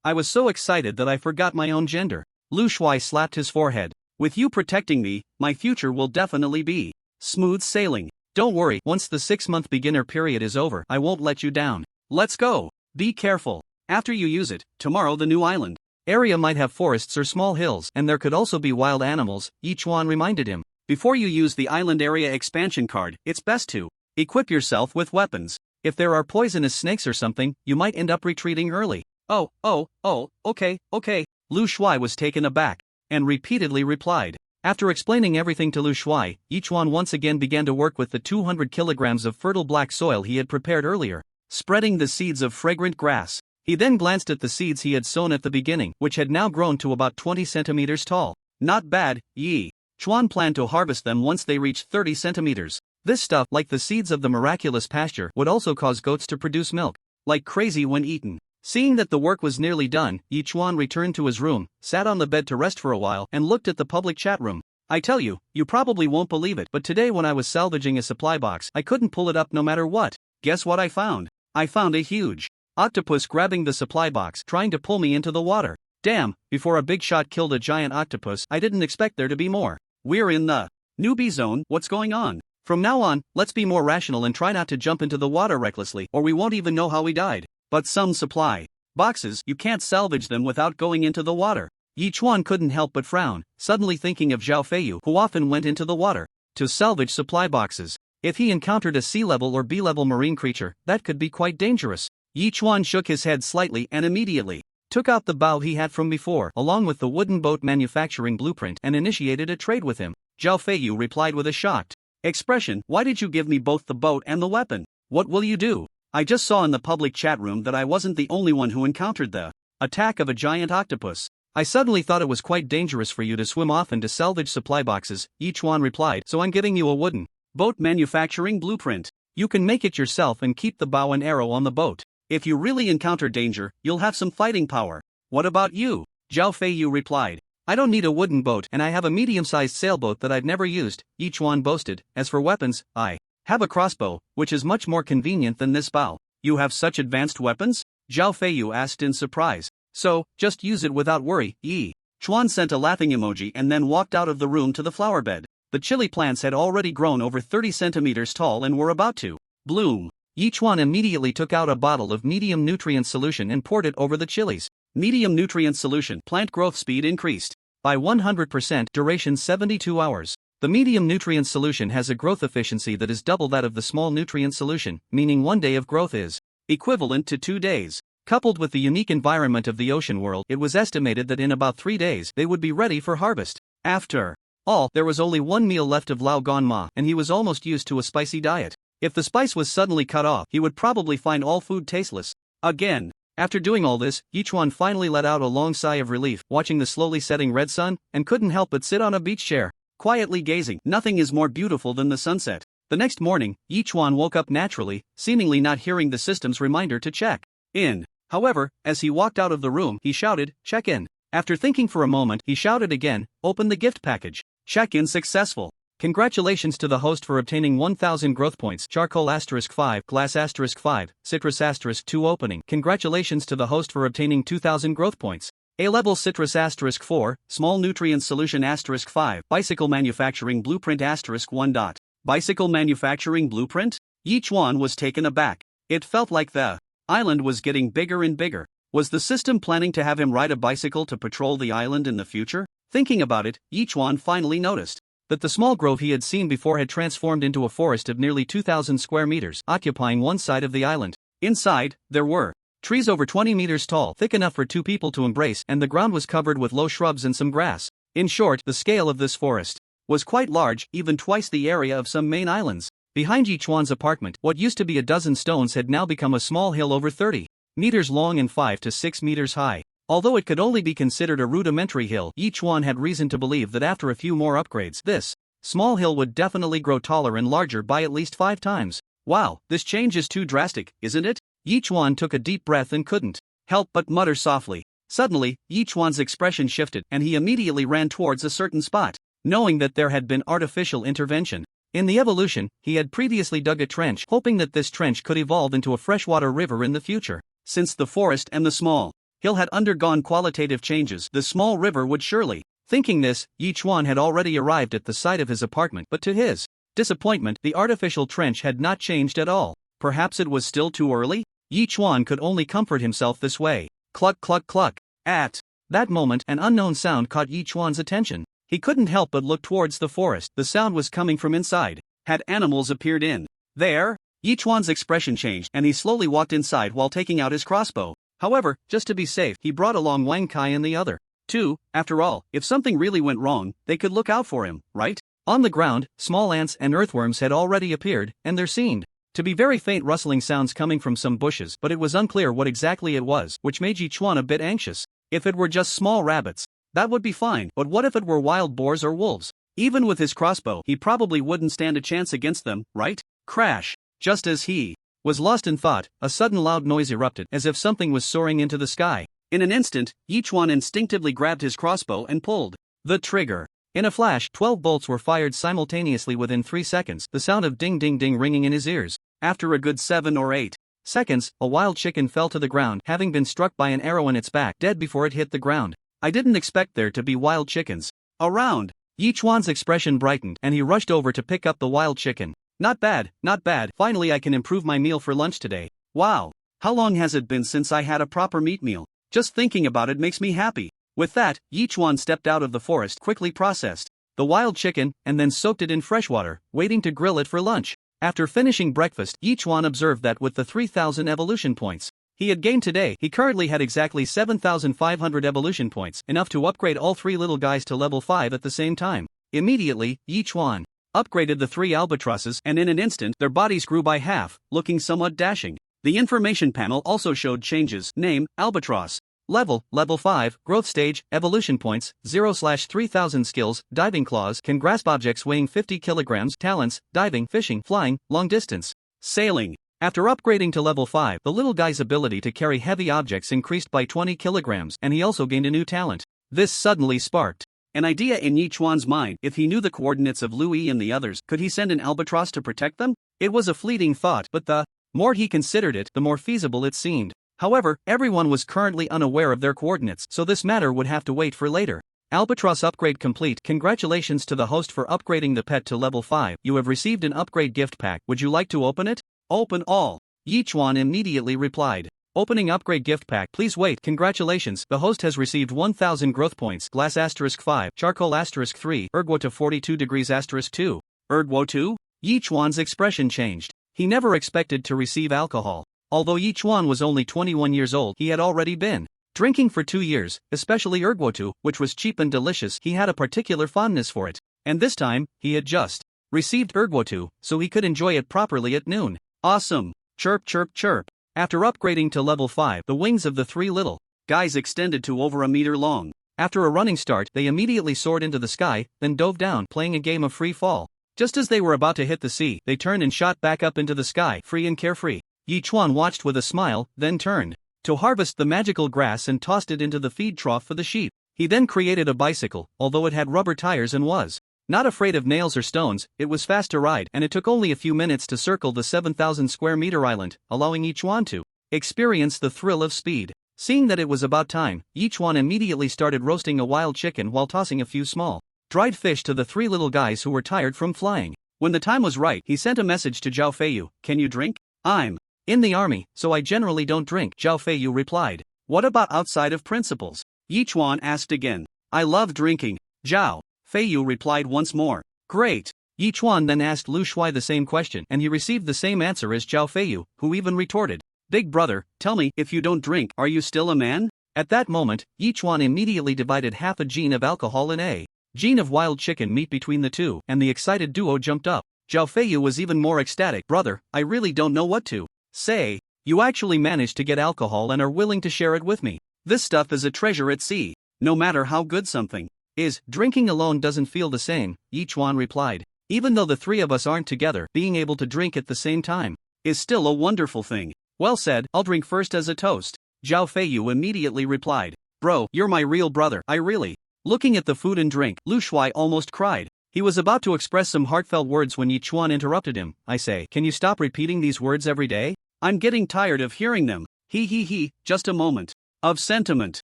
Speaker 2: I was so excited that I forgot my own gender. Lu Shuai slapped his forehead. With you protecting me, my future will definitely be smooth sailing. Don't worry, once the 6-month beginner period is over, I won't let you down. Let's go. Be careful. After you use it, tomorrow the new island area might have forests or small hills, and there could also be wild animals, Yichuan reminded him. Before you use the Island Area Expansion card, it's best to equip yourself with weapons. If there are poisonous snakes or something, you might end up retreating early. Okay. Lu Shuai was taken aback and repeatedly replied. After explaining everything to Lu Shuai, Yichuan once again began to work with the 200 kilograms of fertile black soil he had prepared earlier, spreading the seeds of fragrant grass. He then glanced at the seeds he had sown at the beginning, which had now grown to about 20 centimeters tall. Not bad, Yichuan planned to harvest them once they reached 30 centimeters. This stuff, like the seeds of the miraculous pasture, would also cause goats to produce milk like crazy when eaten. Seeing that the work was nearly done, Yichuan returned to his room, sat on the bed to rest for a while, and looked at the public chat room. I tell you, you probably won't believe it, but today when I was salvaging a supply box, I couldn't pull it up no matter what. Guess what I found? I found a huge octopus grabbing the supply box, trying to pull me into the water. Damn, before a big shot killed a giant octopus, I didn't expect there to be more. We're in the newbie zone, what's going on? From now on, let's be more rational and try not to jump into the water recklessly, or we won't even know how we died. But some supply boxes, you can't salvage them without going into the water. Yichuan couldn't help but frown, suddenly thinking of Zhao Feiyu, who often went into the water to salvage supply boxes. If he encountered a sea-level or B-level marine creature, that could be quite dangerous. Yichuan shook his head slightly and immediately took out the bow he had from before, along with the wooden boat manufacturing blueprint, and initiated a trade with him. Zhao Feiyu replied with a shocked expression, Why did you give me both the boat and the weapon? What will you do? I just saw in the public chat room that I wasn't the only one who encountered the attack of a giant octopus. I suddenly thought it was quite dangerous for you to swim off and to salvage supply boxes, Yichuan replied, so I'm giving you a wooden boat manufacturing blueprint. You can make it yourself and keep the bow and arrow on the boat. If you really encounter danger, you'll have some fighting power. What about you? Zhao Feiyu replied. I don't need a wooden boat and I have a medium-sized sailboat that I've never used, Yichuan boasted. As for weapons, I have a crossbow, which is much more convenient than this bow. You have such advanced weapons? Zhao Feiyu asked in surprise. So, just use it without worry, Yichuan sent a laughing emoji and then walked out of the room to the flower bed. The chili plants had already grown over 30 centimeters tall and were about to bloom. Yichuan immediately took out a bottle of medium nutrient solution and poured it over the chilies. Medium nutrient solution, plant growth speed increased by 100%, duration 72 hours. The medium nutrient solution has a growth efficiency that is double that of the small nutrient solution, meaning 1 day of growth is equivalent to 2 days. Coupled with the unique environment of the ocean world, it was estimated that in about 3 days they would be ready for harvest. After all, there was only one meal left of Lao Gan Ma, and he was almost used to a spicy diet. If the spice was suddenly cut off, he would probably find all food tasteless. Again. After doing all this, Yichuan finally let out a long sigh of relief, watching the slowly setting red sun, and couldn't help but sit on a beach chair, quietly gazing. Nothing is more beautiful than the sunset. The next morning, Yichuan woke up naturally, seemingly not hearing the system's reminder to check in. However, as he walked out of the room, he shouted, "Check in." After thinking for a moment, he shouted again, "Open the gift package." Check-in successful. Congratulations to the host for obtaining 1000 growth points. Charcoal *5, glass *5, citrus *2 opening. Congratulations to the host for obtaining 2000 growth points. A-level citrus *4, small nutrient solution *5, bicycle manufacturing blueprint *1. Bicycle manufacturing blueprint? Yichuan was taken aback. It felt like the island was getting bigger and bigger. Was the system planning to have him ride a bicycle to patrol the island in the future? Thinking about it, Yichuan finally noticed that the small grove he had seen before had transformed into a forest of nearly 2,000 square meters, occupying one side of the island. Inside, there were trees over 20 meters tall, thick enough for two people to embrace, and the ground was covered with low shrubs and some grass. In short, the scale of this forest was quite large, even twice the area of some main islands. Behind Yichuan's apartment, what used to be a dozen stones had now become a small hill over 30 meters long and 5 to 6 meters high. Although it could only be considered a rudimentary hill, Yichuan had reason to believe that after a few more upgrades, this small hill would definitely grow taller and larger by at least 5 times. Wow, this change is too drastic, isn't it? Yichuan took a deep breath and couldn't help but mutter softly. Suddenly, Yichuan's expression shifted, and he immediately ran towards a certain spot, knowing that there had been artificial intervention. In the evolution, he had previously dug a trench, hoping that this trench could evolve into a freshwater river in the future. Since the forest and the small hill had undergone qualitative changes, the small river would surely. Thinking this, Yichuan had already arrived at the site of his apartment, but to his disappointment, the artificial trench had not changed at all. Perhaps it was still too early? Yichuan could only comfort himself this way. Cluck cluck cluck. At that moment, an unknown sound caught Yichuan's attention. He couldn't help but look towards the forest. The sound was coming from inside. Had animals appeared in there? Yichuan's expression changed, and he slowly walked inside while taking out his crossbow. However, just to be safe, he brought along Wang Kai and the other two. After all, if something really went wrong, they could look out for him, right? On the ground, small ants and earthworms had already appeared, and there seemed to be very faint rustling sounds coming from some bushes, but it was unclear what exactly it was, which made Yichuan a bit anxious. If it were just small rabbits, that would be fine, but what if it were wild boars or wolves? Even with his crossbow, he probably wouldn't stand a chance against them, right? Crash! Just as he was lost in thought, a sudden loud noise erupted, as if something was soaring into the sky. In an instant, Yichuan instinctively grabbed his crossbow and pulled the trigger. In a flash, 12 bolts were fired simultaneously within 3 seconds, the sound of ding ding ding ringing in his ears. After a good 7 or 8 seconds, a wild chicken fell to the ground, having been struck by an arrow in its back, dead before it hit the ground. I didn't expect there to be wild chickens around. Yichuan's expression brightened, and he rushed over to pick up the wild chicken. Not bad, not bad. Finally I can improve my meal for lunch today. Wow. How long has it been since I had a proper meat meal? Just thinking about it makes me happy. With that, Yichuan stepped out of the forest, quickly processed the wild chicken, and then soaked it in fresh water, waiting to grill it for lunch. After finishing breakfast, Yichuan observed that with the 3,000 evolution points he had gained today, he currently had exactly 7,500 evolution points, enough to upgrade all 3 little guys to level 5 at the same time. Immediately, Yichuan upgraded the 3 albatrosses, and in an instant, their bodies grew by half, looking somewhat dashing. The information panel also showed changes. Name, Albatross. Level 5, growth stage, evolution points, 0/3000 skills, diving claws, can grasp objects weighing 50 kilograms, talents, diving, fishing, flying, long distance, sailing. After upgrading to level 5, the little guy's ability to carry heavy objects increased by 20 kilograms, and he also gained a new talent. This suddenly sparked an idea in Yichuan's mind. If he knew the coordinates of Louis and the others, could he send an albatross to protect them? It was a fleeting thought, but the more he considered it, the more feasible it seemed. However, everyone was currently unaware of their coordinates, so this matter would have to wait for later. Albatross upgrade complete. Congratulations to the host for upgrading the pet to level 5. You have received an upgrade gift pack. Would you like to open it? Open all. Yichuan immediately replied. Opening upgrade gift pack. Please wait. Congratulations. The host has received 1000 growth points. Glass *5, charcoal *3, ergo to 42 degrees *2. Ergo 2? Yichuan's expression changed. He never expected to receive alcohol. Although Yichuan was only 21 years old, he had already been drinking for 2 years, especially ergo 2, which was cheap and delicious. He had a particular fondness for it. And this time, he had just received Ergwotu, so he could enjoy it properly at noon. Awesome! Chirp chirp chirp. After upgrading to level 5, the wings of the 3 little guys extended to over a meter long. After a running start, they immediately soared into the sky, then dove down, playing a game of free fall. Just as they were about to hit the sea, they turned and shot back up into the sky, free and carefree. Yi Chuan watched with a smile, then turned to harvest the magical grass and tossed it into the feed trough for the sheep. He then created a bicycle, although it had rubber tires and was not afraid of nails or stones. It was fast to ride, and it took only a few minutes to circle the 7,000 square meter island, allowing Yi Chuan to experience the thrill of speed. Seeing that it was about time, Yi Chuan immediately started roasting a wild chicken while tossing a few small dried fish to the 3 little guys who were tired from flying. When the time was right, he sent a message to Zhao Feiyu. "Can you drink? I'm in the army, so I generally don't drink," Zhao Feiyu replied. "What about outside of principles?" Yi Chuan asked again. "I love drinking," Zhao Feiyu replied once more. "Great." Yi Chuan then asked Lu Shuai the same question, and he received the same answer as Zhao Feiyu, who even retorted, "Big brother, tell me, if you don't drink, are you still a man?" At that moment, Yi Chuan immediately divided half a gene of alcohol in a gene of wild chicken meat between the two, and the excited duo jumped up. Zhao Feiyu was even more ecstatic. "Brother, I really don't know what to say. You actually managed to get alcohol and are willing to share it with me. This stuff is a treasure at sea. No matter how good something is, drinking alone doesn't feel the same," Yi Chuan replied. "Even though the 3 of us aren't together, being able to drink at the same time is still a wonderful thing." "Well said, I'll drink first as a toast," Zhao Feiyu immediately replied. "Bro, you're my real brother, I really." Looking at the food and drink, Lu Shuai almost cried. He was about to express some heartfelt words when Yi Chuan interrupted him. "I say, can you stop repeating these words every day? I'm getting tired of hearing them." He, just a moment of sentiment.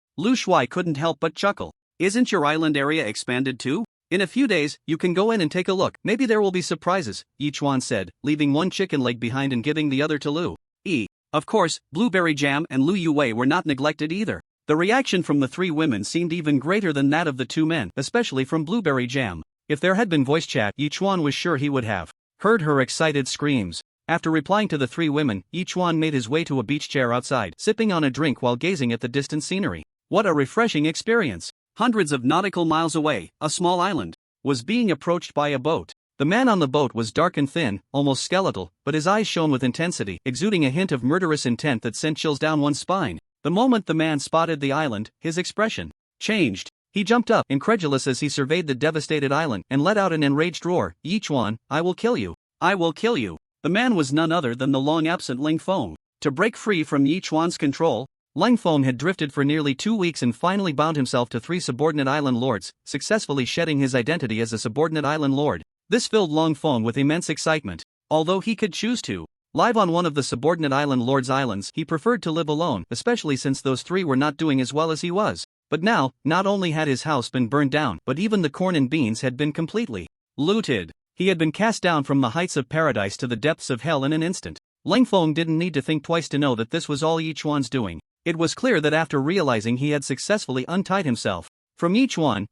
Speaker 2: Lu Shuai couldn't help but chuckle. "Isn't your island area expanded too? In a few days, you can go in and take a look. Maybe there will be surprises," Yi Chuan said, leaving one chicken leg behind and giving the other to Lu. Of course, blueberry jam and Lu Yue were not neglected either. The reaction from the 3 women seemed even greater than that of the 2 men, especially from blueberry jam. If there had been voice chat, Yi Chuan was sure he would have heard her excited screams. After replying to the 3 women, Yi Chuan made his way to a beach chair outside, sipping on a drink while gazing at the distant scenery. What a refreshing experience! Hundreds of nautical miles away, a small island was being approached by a boat. The man on the boat was dark and thin, almost skeletal, but his eyes shone with intensity, exuding a hint of murderous intent that sent chills down one's spine. The moment the man spotted the island, his expression changed. He jumped up, incredulous as he surveyed the devastated island, and let out an enraged roar. "Yi Chuan, I will kill you! I will kill you!" The man was none other than the long-absent Ling Feng. To break free from Yi Chuan's control, Ling Feng had drifted for nearly 2 weeks and finally bound himself to 3 subordinate island lords, successfully shedding his identity as a subordinate island lord. This filled Ling Feng with immense excitement. Although he could choose to live on one of the subordinate island lord's islands, he preferred to live alone, especially since those 3 were not doing as well as he was. But now, not only had his house been burned down, but even the corn and beans had been completely looted. He had been cast down from the heights of paradise to the depths of hell in an instant. Ling Feng didn't need to think twice to know that this was all Yi Chuan's doing. It was clear that after realizing he had successfully untied himself from Yi Chuan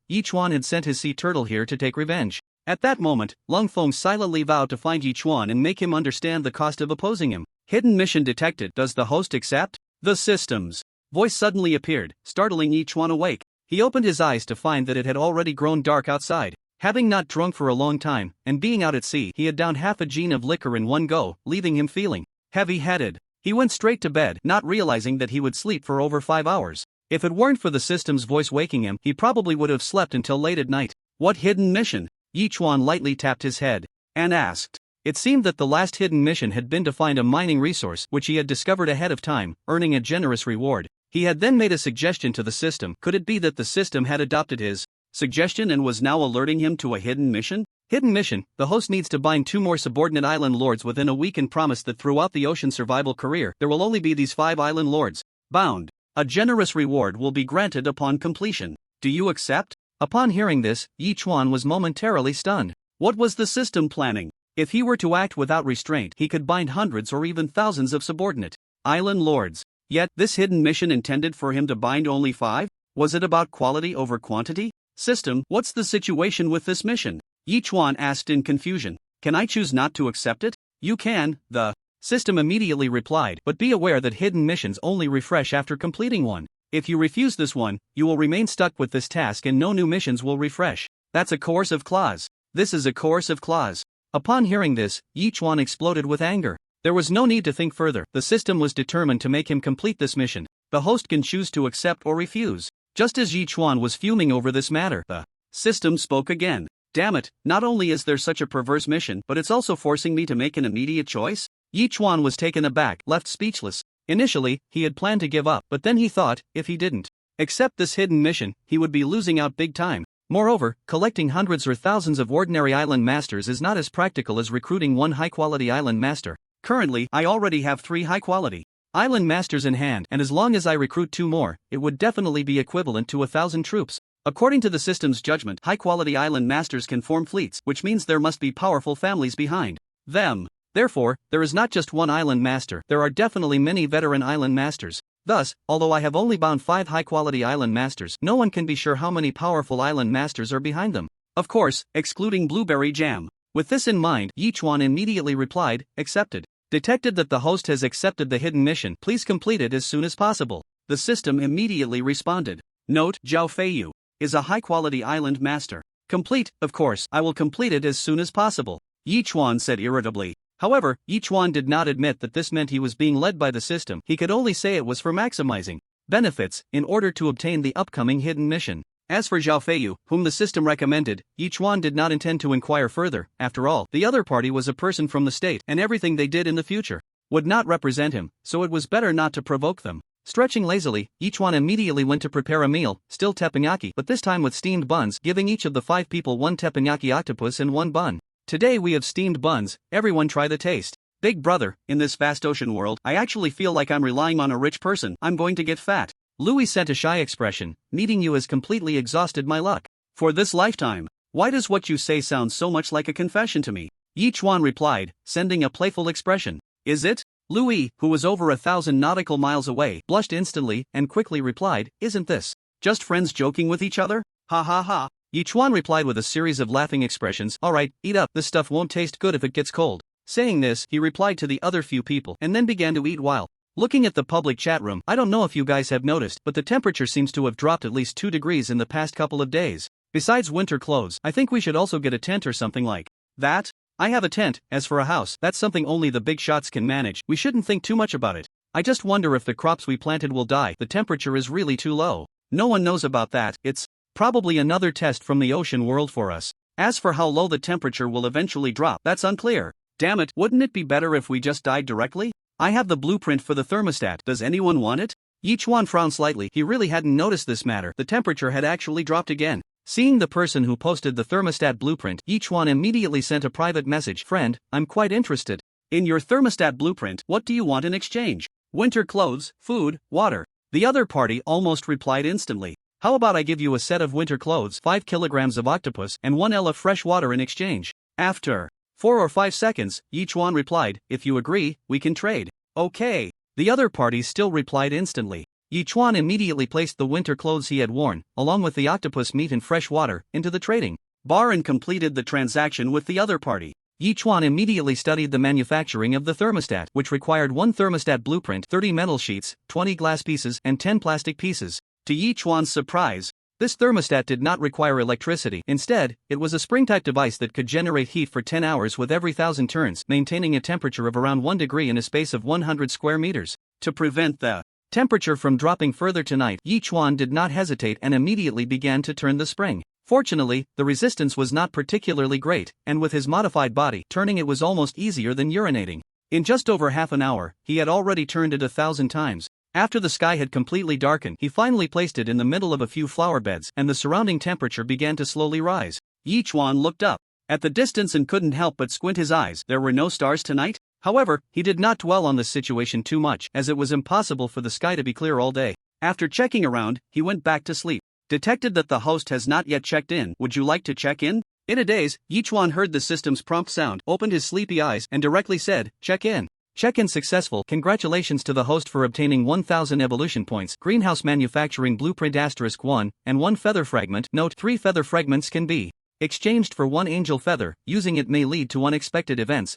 Speaker 2: had sent his sea turtle here to take revenge. At that moment, Ling Feng silently vowed to find Yi Chuan and make him understand the cost of opposing him. Hidden mission detected. Does the host accept? The system's voice suddenly appeared, startling Yi Chuan awake. He opened his eyes to find that it had already grown dark outside. Having not drunk for a long time, and being out at sea, he had downed half a gene of liquor in one go, leaving him feeling heavy-headed. He went straight to bed, not realizing that he would sleep for over 5 hours. If it weren't for the system's voice waking him, he probably would have slept until late at night. What hidden mission? Yi Chuan lightly tapped his head and asked. It seemed that the last hidden mission had been to find a mining resource which he had discovered ahead of time, earning a generous reward. He had then made a suggestion to the system. Could it be that the system had adopted his suggestion and was now alerting him to a hidden mission? Hidden mission: the host needs to bind 2 more subordinate island lords within a week and promise that throughout the ocean survival career there will only be these 5 island lords bound. A generous reward will be granted upon completion. Do you accept? Upon hearing this, Yi Chuan was momentarily stunned. What was the system planning? If he were to act without restraint, he could bind hundreds or even thousands of subordinate island lords. Yet, this hidden mission intended for him to bind only 5? Was it about quality over quantity? System, what's the situation with this mission? Yi Chuan asked in confusion. Can I choose not to accept it? You can, the system immediately replied, but be aware that hidden missions only refresh after completing one. If you refuse this one, you will remain stuck with this task and no new missions will refresh. That's a coercive clause. This is a coercive clause. Upon hearing this, Yi Chuan exploded with anger. There was no need to think further. The system was determined to make him complete this mission. The host can choose to accept or refuse. Just as Yi Chuan was fuming over this matter, the system spoke again. Damn it, not only is there such a perverse mission, but it's also forcing me to make an immediate choice? Yi Chuan was taken aback, left speechless. Initially, he had planned to give up, but then he thought, if he didn't accept this hidden mission, he would be losing out big time. Moreover, collecting hundreds or thousands of ordinary island masters is not as practical as recruiting one high-quality island master. Currently, I already have 3 high-quality island masters in hand, and as long as I recruit 2 more, it would definitely be equivalent to 1,000 troops. According to the system's judgment, high-quality island masters can form fleets, which means there must be powerful families behind them. Therefore, there is not just one island master, there are definitely many veteran island masters. Thus, although I have only bound 5 high-quality island masters, no one can be sure how many powerful island masters are behind them. Of course, excluding Blueberry Jam. With this in mind, Yi Chuan immediately replied, accepted. Detected that the host has accepted the hidden mission, please complete it as soon as possible. The system immediately responded. Note, Zhao Feiyu is a high-quality island master. Complete, of course, I will complete it as soon as possible, Yi Chuan said irritably. However, Yi Chuan did not admit that this meant he was being led by the system. He could only say it was for maximizing benefits in order to obtain the upcoming hidden mission. As for Zhao Feiyu, whom the system recommended, Yi Chuan did not intend to inquire further. After all, the other party was a person from the state, and everything they did in the future would not represent him, so it was better not to provoke them. Stretching lazily, Yi Chuan immediately went to prepare a meal, still teppanyaki, but this time with steamed buns, giving each of the 5 people 1 teppanyaki octopus and 1 bun. Today we have steamed buns, everyone try the taste. Big brother, in this vast ocean world, I actually feel like I'm relying on a rich person. I'm going to get fat. Louis sent a shy expression. Meeting you has completely exhausted my luck for this lifetime. Why does what you say sound so much like a confession to me? Yi Chuan replied, sending a playful expression. Is it? Louis, who was over 1,000 nautical miles away, blushed instantly and quickly replied, isn't this just friends joking with each other? Ha ha ha. Yi Chuan replied with a series of laughing expressions. Alright, eat up, this stuff won't taste good if it gets cold. Saying this, he replied to the other few people and then began to eat while looking at the public chat room. I don't know if you guys have noticed, but the temperature seems to have dropped at least 2 degrees in the past couple of days. Besides winter clothes, I think we should also get a tent or something like that. I have a tent. As for a house, that's something only the big shots can manage. We shouldn't think too much about it. I just wonder if the crops we planted will die. The temperature is really too low. No one knows about that. It's probably another test from the ocean world for us. As for how low the temperature will eventually drop, that's unclear. Damn it, wouldn't it be better if we just died directly? I have the blueprint for the thermostat. Does anyone want it? Yi Chuan frowned slightly. He really hadn't noticed this matter. The temperature had actually dropped again. Seeing the person who posted the thermostat blueprint, Yi Chuan immediately sent a private message. Friend, I'm quite interested in your thermostat blueprint. What do you want in exchange? Winter clothes, food, water. The other party almost replied instantly. How about I give you a set of winter clothes, 5 kilograms of octopus, and 1 L of fresh water in exchange? After 4 or 5 seconds, Yi Chuan replied, if you agree, we can trade. Okay. The other party still replied instantly. Yi Chuan immediately placed the winter clothes he had worn, along with the octopus meat and fresh water, into the trading bar and completed the transaction with the other party. Yi Chuan immediately studied the manufacturing of the thermostat, which required 1 thermostat blueprint, 30 metal sheets, 20 glass pieces, and 10 plastic pieces. To Yi Chuan's surprise, this thermostat did not require electricity. Instead, it was a spring-type device that could generate heat for 10 hours with every 1,000 turns, maintaining a temperature of around 1 degree in a space of 100 square meters. To prevent the temperature from dropping further tonight, Yi Chuan did not hesitate and immediately began to turn the spring. Fortunately, the resistance was not particularly great, and with his modified body, turning it was almost easier than urinating. In just over half an hour, he had already turned it 1,000 times. After the sky had completely darkened, he finally placed it in the middle of a few flower beds, and the surrounding temperature began to slowly rise. Yi Chuan looked up at the distance and couldn't help but squint his eyes. There were no stars tonight? However, he did not dwell on this situation too much, as it was impossible for the sky to be clear all day. After checking around, he went back to sleep. Detected that the host has not yet checked in. Would you like to check in? In a daze, Yi Chuan heard the system's prompt sound, opened his sleepy eyes, and directly said, check in. Check-in successful. Congratulations to the host for obtaining 1,000 evolution points. Greenhouse manufacturing blueprint *1 and 1 feather fragment. Note: 3 feather fragments can be exchanged for 1 angel feather. Using it may lead to unexpected events.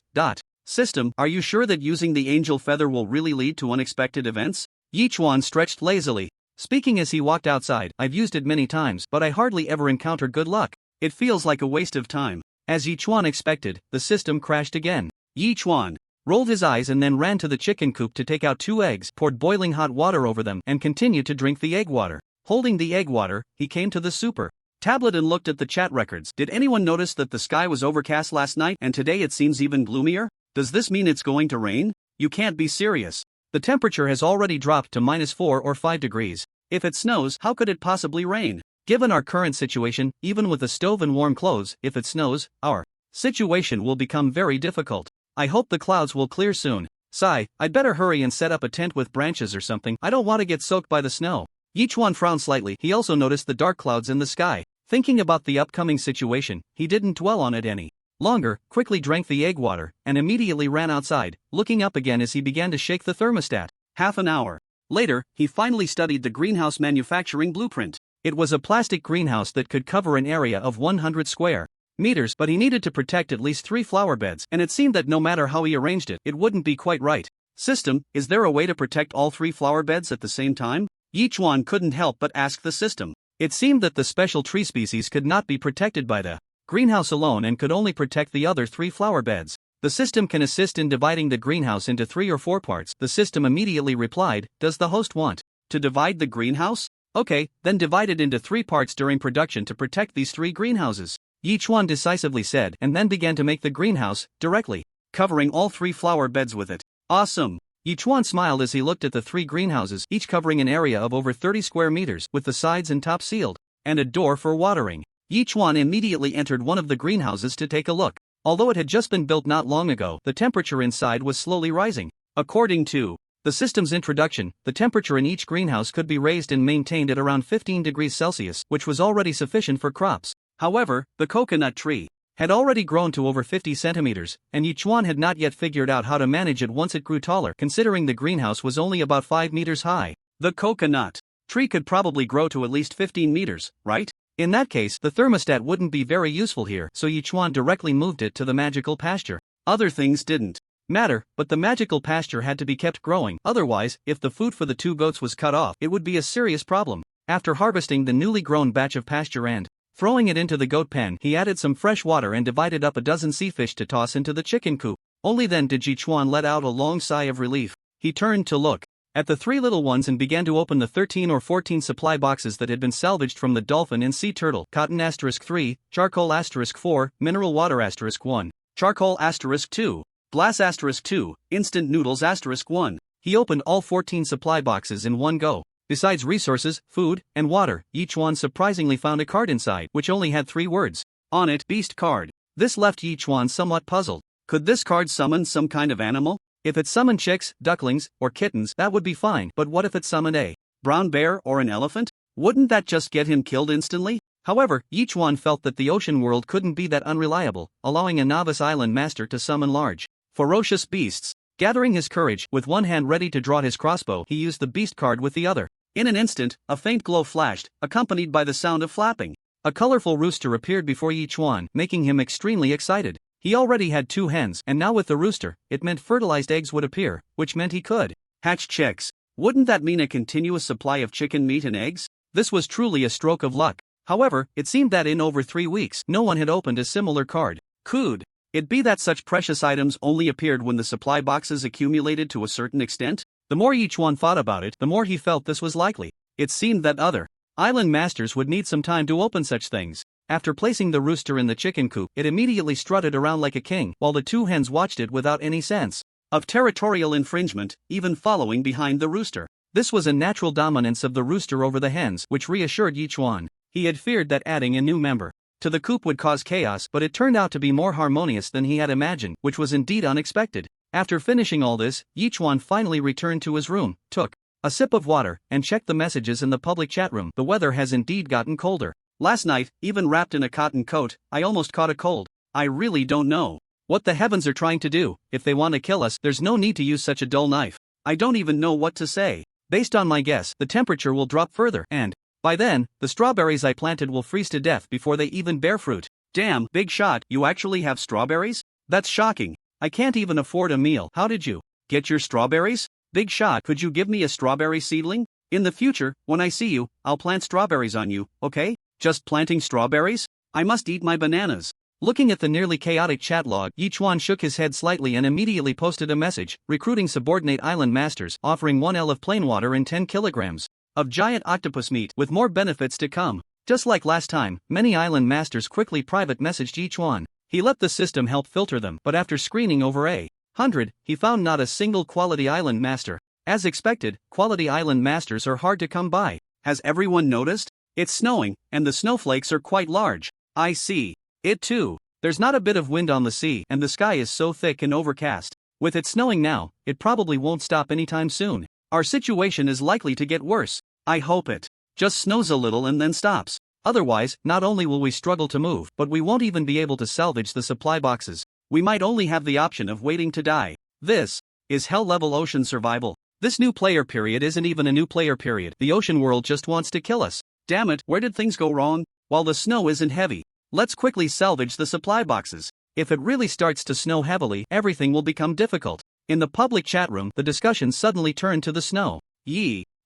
Speaker 2: System, are you sure that using the angel feather will really lead to unexpected events? Yi Chuan stretched lazily, speaking as he walked outside. I've used it many times, but I hardly ever encounter good luck. It feels like a waste of time.
Speaker 1: As Yichuan expected, the system crashed again. Yichuan rolled his eyes and then ran to the chicken coop to take out 2 eggs, poured boiling hot water over them, and continued to drink the egg water. Holding the egg water, he came to the super tablet and looked at the chat records. Did anyone notice that the sky was overcast last night and today it seems even gloomier? Does this mean it's going to rain? You can't be serious. The temperature has already dropped to -4 or 5 degrees. If it snows, how could it possibly rain? Given our current situation, even with a stove and warm clothes, if it snows, our situation will become very difficult. I hope the clouds will clear soon. Sigh, I'd better hurry and set up a tent with branches or something. I don't want to get soaked by the snow. Yichuan frowned slightly. He also noticed the dark clouds in the sky. Thinking about the upcoming situation, he didn't dwell on it any longer, quickly drank the egg water, and immediately ran outside, looking up again as he began to shake the thermostat. Half an hour later, he finally studied the greenhouse manufacturing blueprint. It was a plastic greenhouse that could cover an area of 100 square meters, but he needed to protect at least 3 flower beds, and it seemed that no matter how he arranged it, it wouldn't be quite right. System, is there a way to protect all 3 flower beds at the same time? Yichuan couldn't help but ask the system. It seemed that the special tree species could not be protected by the greenhouse alone and could only protect the other 3 flower beds. The system can assist in dividing the greenhouse into 3 or 4 parts. The system immediately replied, does the host want to divide the greenhouse? Okay, then divide it into 3 parts during production to protect these 3 greenhouses. Yichuan decisively said and then began to make the greenhouse, directly covering all 3 flower beds with it. Awesome! Yichuan smiled as he looked at the 3 greenhouses, each covering an area of over 30 square meters, with the sides and top sealed, and a door for watering. Yichuan immediately entered one of the greenhouses to take a look. Although it had just been built not long ago, the temperature inside was slowly rising. According to the system's introduction, the temperature in each greenhouse could be raised and maintained at around 15 degrees Celsius, which was already sufficient for crops. However, the coconut tree had already grown to over 50 centimeters, and Yichuan had not yet figured out how to manage it once it grew taller, considering the greenhouse was only about 5 meters high. The coconut tree could probably grow to at least 15 meters, right? In that case, the thermostat wouldn't be very useful here, so Yichuan directly moved it to the magical pasture. Other things didn't matter, but the magical pasture had to be kept growing. Otherwise, if the food for the 2 goats was cut off, it would be a serious problem. After harvesting the newly grown batch of pasture and throwing it into the goat pen, he added some fresh water and divided up a dozen sea fish to toss into the chicken coop. Only then did Yichuan let out a long sigh of relief. He turned to look at the 3 little ones and began to open the 13 or 14 supply boxes that had been salvaged from the dolphin and sea turtle. Cotton *3, charcoal *4, mineral water *1, charcoal *2, glass *2, instant noodles *1. He opened all 14 supply boxes in one go. Besides resources, food, and water, Yichuan surprisingly found a card inside, which only had 3 words on it: beast card. This left Yichuan somewhat puzzled. Could this card summon some kind of animal? If it summoned chicks, ducklings, or kittens, that would be fine, but what if it summoned a brown bear or an elephant? Wouldn't that just get him killed instantly? However, Yichuan felt that the ocean world couldn't be that unreliable, allowing a novice island master to summon large, ferocious beasts. Gathering his courage, with one hand ready to draw his crossbow, he used the beast card with the other. In an instant, a faint glow flashed, accompanied by the sound of flapping. A colorful rooster appeared before Yichuan, making him extremely excited. He already had 2 hens, and now with the rooster, it meant fertilized eggs would appear, which meant he could hatch chicks. Wouldn't that mean a continuous supply of chicken meat and eggs? This was truly a stroke of luck. However, it seemed that in over 3 weeks, no one had opened a similar card. Could it be that such precious items only appeared when the supply boxes accumulated to a certain extent? The more Yichuan thought about it, the more he felt this was likely. It seemed that other island masters would need some time to open such things. After placing the rooster in the chicken coop, it immediately strutted around like a king, while the 2 hens watched it without any sense of territorial infringement, even following behind the rooster. This was a natural dominance of the rooster over the hens, which reassured Yichuan. He had feared that adding a new member to the coop would cause chaos, but it turned out to be more harmonious than he had imagined, which was indeed unexpected. After finishing all this, Yichuan finally returned to his room, took a sip of water, and checked the messages in the public chat room. The weather has indeed gotten colder. Last night, even wrapped in a cotton coat, I almost caught a cold. I really don't know what the heavens are trying to do. If they want to kill us, there's no need to use such a dull knife. I don't even know what to say. Based on my guess, the temperature will drop further, and by then, the strawberries I planted will freeze to death before they even bear fruit. Damn, big shot, you actually have strawberries? That's shocking. I can't even afford a meal. How did you get your strawberries? Big shot, could you give me a strawberry seedling? In the future, when I see you, I'll plant strawberries on you, okay? Just planting strawberries? I must eat my bananas.
Speaker 2: Looking at the nearly chaotic chat log, Yichuan shook his head slightly and immediately posted a message, recruiting subordinate island masters, offering 1L of plain water and 10 kilograms of giant octopus meat, with more benefits to come. Just like last time, many island masters quickly private messaged Yichuan. He let the system help filter them, but after screening over 100, he found not a single quality island master. As expected, quality island masters are hard to come by. Has everyone noticed? It's snowing, and the snowflakes are quite large. I see it too. There's not a bit of wind on the sea, and the sky is so thick and overcast. With it snowing now, it probably won't stop anytime soon. Our situation is likely to get worse. I hope it just snows a little and then stops. Otherwise, not only will we struggle to move, but we won't even be able to salvage the supply boxes. We might only have the option of waiting to die. This is hell-level ocean survival. This new player period isn't even a new player period. The ocean world just wants to kill us. Damn it, where did things go wrong? While the snow isn't heavy, let's quickly salvage the supply boxes. If it really starts to snow heavily, everything will become difficult. In the public chat room, the discussion suddenly turned to the snow.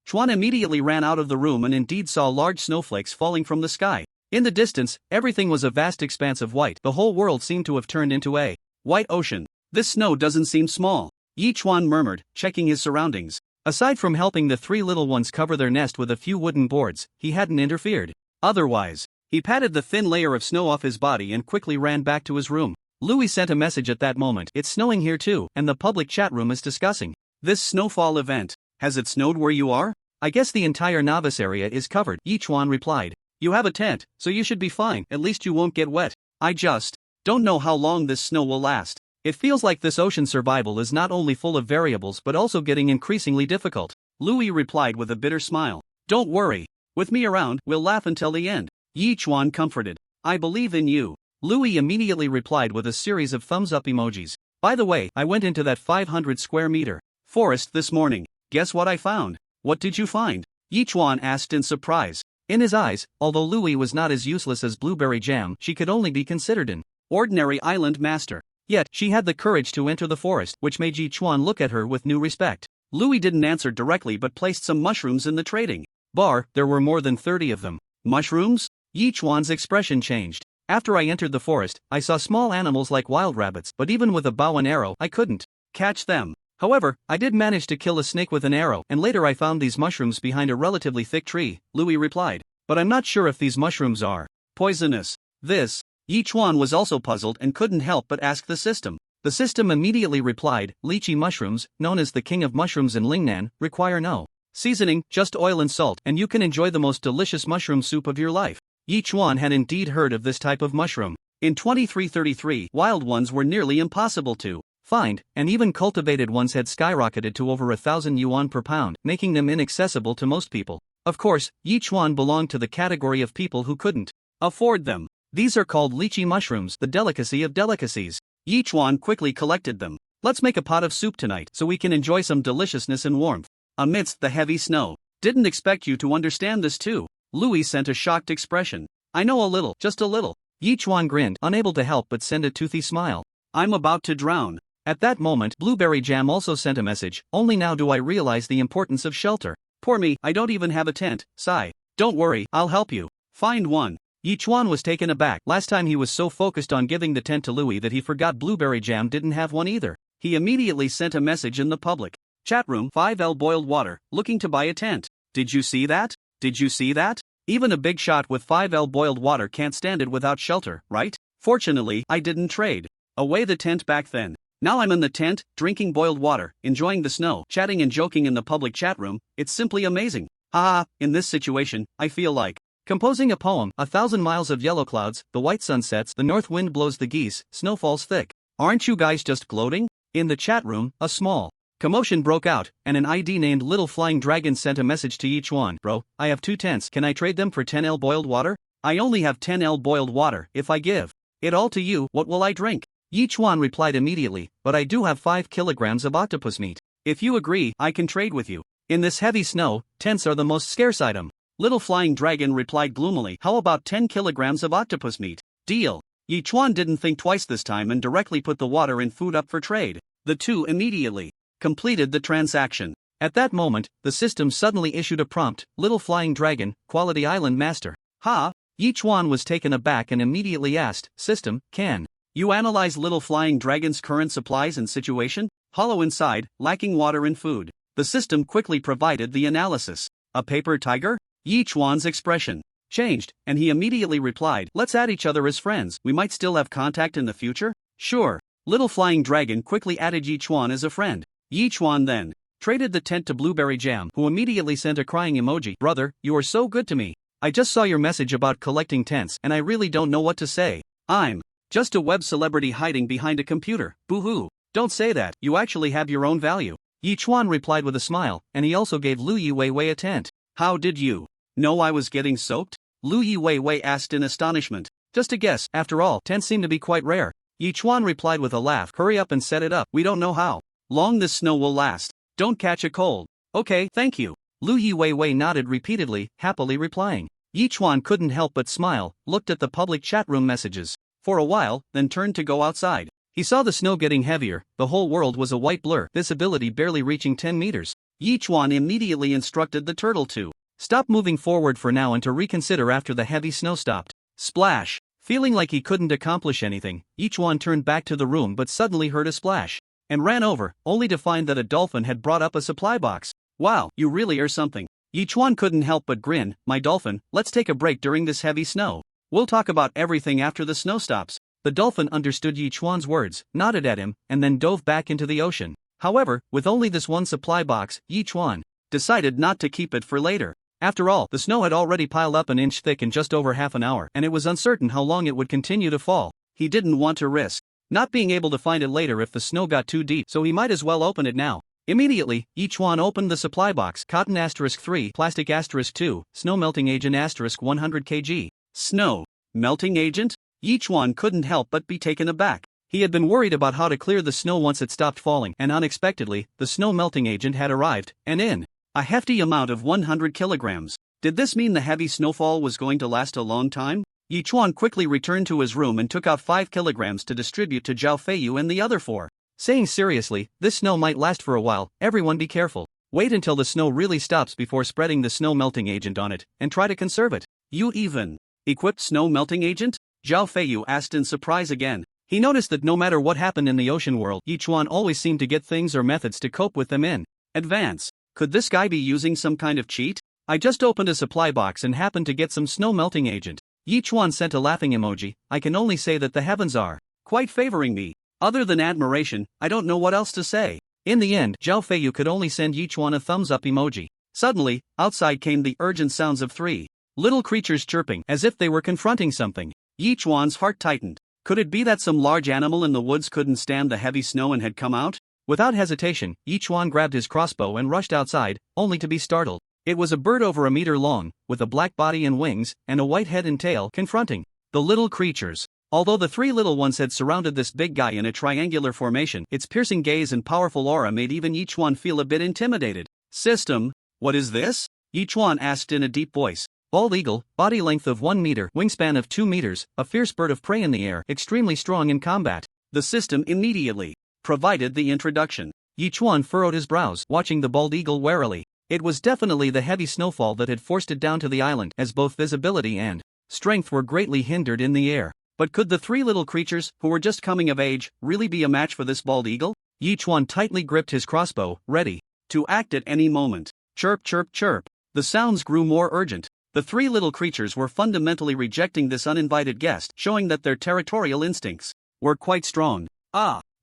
Speaker 2: Chuan immediately ran out of the room and indeed saw large snowflakes falling from the sky. In the distance, everything was a vast expanse of white. The whole world seemed to have turned into a white ocean. This snow doesn't seem small, Yichuan murmured, checking his surroundings. Aside from helping the three little ones cover their nest with a few wooden boards, he hadn't interfered. Otherwise, he patted the thin layer of snow off his body and quickly ran back to his room. Louis sent a message at that moment. It's snowing here too, and the public chat room is discussing this snowfall event. Has it snowed where you are? I guess the entire novice area is covered, Yichuan replied. You have a tent, so you should be fine, at least you won't get wet. I just don't know how long this snow will last. It feels like this ocean survival is not only full of variables but also getting increasingly difficult. Louis replied with a bitter smile. Don't worry. With me around, we'll laugh until the end. Yichuan comforted. I believe in you. Louis immediately replied with a series of thumbs-up emojis. By the way, I went into that 500 square meter forest this morning. Guess what I found? What did you find? Yichuan asked in surprise. In his eyes, although Louis was not as useless as Blueberry Jam, she could only be considered an ordinary island master. Yet, she had the courage to enter the forest, which made Yichuan look at her with new respect. Louis didn't answer directly but placed some mushrooms in the trading bar. There were more than 30 of them. Mushrooms? Yichuan's expression changed. After I entered the forest, I saw small animals like wild rabbits, but even with a bow and arrow, I couldn't catch them. However, I did manage to kill a snake with an arrow, and later I found these mushrooms behind a relatively thick tree, Louis replied. But I'm not sure if these mushrooms are poisonous. Yichuan was also puzzled and couldn't help but ask the system. The system immediately replied, lychee mushrooms, known as the king of mushrooms in Lingnan, require no seasoning, just oil and salt, and you can enjoy the most delicious mushroom soup of your life. Yichuan had indeed heard of this type of mushroom. In 2333, wild ones were nearly impossible to find, and even cultivated ones had skyrocketed to over 1,000 yuan per pound, making them inaccessible to most people. Of course, Yichuan belonged to the category of people who couldn't afford them. These are called lychee mushrooms, the delicacy of delicacies. Yichuan quickly collected them. Let's make a pot of soup tonight so we can enjoy some deliciousness and warmth amidst the heavy snow. Didn't expect you to understand this too. Louis sent a shocked expression. I know a little, just a little. Yichuan grinned, unable to help but send a toothy smile. I'm about to drown. At that moment, Blueberry Jam also sent a message. Only now do I realize the importance of shelter. Poor me, I don't even have a tent. Sigh. Don't worry, I'll help you find one. Yichuan was taken aback. Last time he was so focused on giving the tent to Louis that he forgot Blueberry Jam didn't have one either. He immediately sent a message in the public chat room. 5L boiled water, looking to buy a tent. Did you see that? Did you see that? Even a big shot with 5L boiled water can't stand it without shelter, right? Fortunately, I didn't trade away the tent back then. Now I'm in the tent, drinking boiled water, enjoying the snow, chatting and joking in the public chat room. It's simply amazing. Haha, in this situation, I feel like composing a poem. 1,000 miles of yellow clouds, the white sun sets, the north wind blows the geese, snow falls thick. Aren't you guys just gloating? In the chat room, a small commotion broke out, and an ID named Little Flying Dragon sent a message to Yichuan. Bro, I have 2 tents, can I trade them for 10L boiled water? I only have 10L boiled water. If I give it all to you, what will I drink? Yichuan replied immediately, but I do have 5 kilograms of octopus meat. If you agree, I can trade with you. In this heavy snow, tents are the most scarce item. Little Flying Dragon replied gloomily, how about 10 kilograms of octopus meat? Deal. Yichuan didn't think twice this time and directly put the water and food up for trade. The two immediately completed the transaction. At that moment, the system suddenly issued a prompt, Little Flying Dragon, Quality Island Master. Ha! Yi Chuan was taken aback and immediately asked, "System, can you analyze little flying dragon's current supplies and situation? Hollow inside, lacking water and food." The system quickly provided the analysis. "A paper tiger?" Yi Chuan's expression changed, and he immediately replied, "Let's add each other as friends. We might still have contact in the future." "Sure." Little Flying Dragon quickly added Yi Chuan as a friend. Yi Chuan then traded the tent to Blueberry Jam, who immediately sent a crying emoji. "Brother, you are so good to me. I just saw your message about collecting tents and I really don't know what to say. I'm just a web celebrity hiding behind a computer. Boo-hoo. Don't say that, you actually have your own value." Yi Chuan replied with a smile, and he also gave Lu Yiwei a tent. "How did you know I was getting soaked?" Lu Yiwei asked in astonishment. "Just a guess, after all, tents seem to be quite rare." Yi Chuan replied with a laugh. "Hurry up and set it up, we don't know how long this snow will last. Don't catch a cold." "Okay, thank you." Lu Yiwei nodded repeatedly, happily replying. Yi Chuan couldn't help but smile, looked at the public chat room messages for a while, then turned to go outside. He saw the snow getting heavier, the whole world was a white blur, visibility barely reaching 10 meters. Yi Chuan immediately instructed the turtle to stop moving forward for now and to reconsider after the heavy snow stopped. Splash! Feeling like he couldn't accomplish anything, Yi Chuan turned back to the room but suddenly heard a splash and ran over, only to find that a dolphin had brought up a supply box. "Wow, you really are something." Yi Chuan couldn't help but grin. "My dolphin, let's take a break during this heavy snow. We'll talk about everything after the snow stops." The dolphin understood Yi Chuan's words, nodded at him, and then dove back into the ocean. However, with only this one supply box, Yi Chuan decided not to keep it for later. After all, the snow had already piled up an inch thick in just over half an hour, and it was uncertain how long it would continue to fall. He didn't want to risk not being able to find it later if the snow got too deep, so he might as well open it now. Immediately, Yi Chuan opened the supply box. Cotton *3, plastic *2, snow melting agent *100 kg. Snow melting agent? Yi Chuan couldn't help but be taken aback. He had been worried about how to clear the snow once it stopped falling, and unexpectedly, the snow melting agent had arrived, and in a hefty amount of 100 kilograms. Did this mean the heavy snowfall was going to last a long time? Yi Chuan quickly returned to his room and took out 5 kilograms to distribute to Zhao Feiyu and the other 4. Saying seriously, "This snow might last for a while, everyone be careful. Wait until the snow really stops before spreading the snow melting agent on it, and try to conserve it." "You even equipped snow melting agent?" Zhao Feiyu asked in surprise again. He noticed that no matter what happened in the ocean world, Yi Chuan always seemed to get things or methods to cope with them in advance. Could this guy be using some kind of cheat? "I just opened a supply box and happened to get some snow melting agent." Yi Chuan sent a laughing emoji. "I can only say that the heavens are quite favoring me. Other than admiration, I don't know what else to say." In the end, Zhao Feiyu could only send Yi Chuan a thumbs up emoji. Suddenly, outside came the urgent sounds of 3 little creatures chirping, as if they were confronting something. Yi Chuan's heart tightened. Could it be that some large animal in the woods couldn't stand the heavy snow and had come out? Without hesitation, Yi Chuan grabbed his crossbow and rushed outside, only to be startled. It was a bird over a meter long, with a black body and wings, and a white head and tail, confronting the little creatures. Although the 3 little ones had surrounded this big guy in a triangular formation, its piercing gaze and powerful aura made even Yi Chuan feel a bit intimidated. "System, what is this?" Yi Chuan asked in a deep voice. Bald eagle, body length of 1 meter, wingspan of 2 meters, a fierce bird of prey in the air, extremely strong in combat. The system immediately provided the introduction. Yi Chuan furrowed his brows, watching the bald eagle warily. It was definitely the heavy snowfall that had forced it down to the island, as both visibility and strength were greatly hindered in the air. But could the 3 little creatures, who were just coming of age, really be a match for this bald eagle? Yi Chuan tightly gripped his crossbow, ready to act at any moment. Chirp, chirp, chirp. The sounds grew more urgent. The 3 little creatures were fundamentally rejecting this uninvited guest, showing that their territorial instincts were quite strong.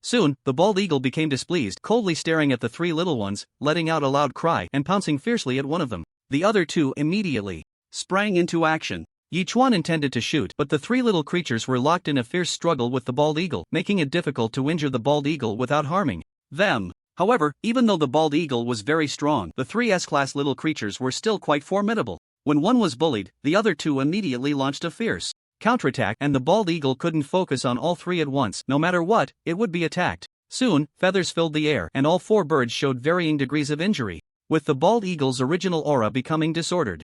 Speaker 2: Soon, the bald eagle became displeased, coldly staring at the 3 little ones, letting out a loud cry and pouncing fiercely at one of them. The other 2 immediately sprang into action. Yi Chuan intended to shoot, but the 3 little creatures were locked in a fierce struggle with the bald eagle, making it difficult to injure the bald eagle without harming them. However, even though the bald eagle was very strong, the 3 S-class little creatures were still quite formidable. When one was bullied, the other 2 immediately launched a fierce counterattack, and the bald eagle couldn't focus on all 3 at once. No matter what, it would be attacked. Soon, feathers filled the air, and all 4 birds showed varying degrees of injury, with the bald eagle's original aura becoming disordered.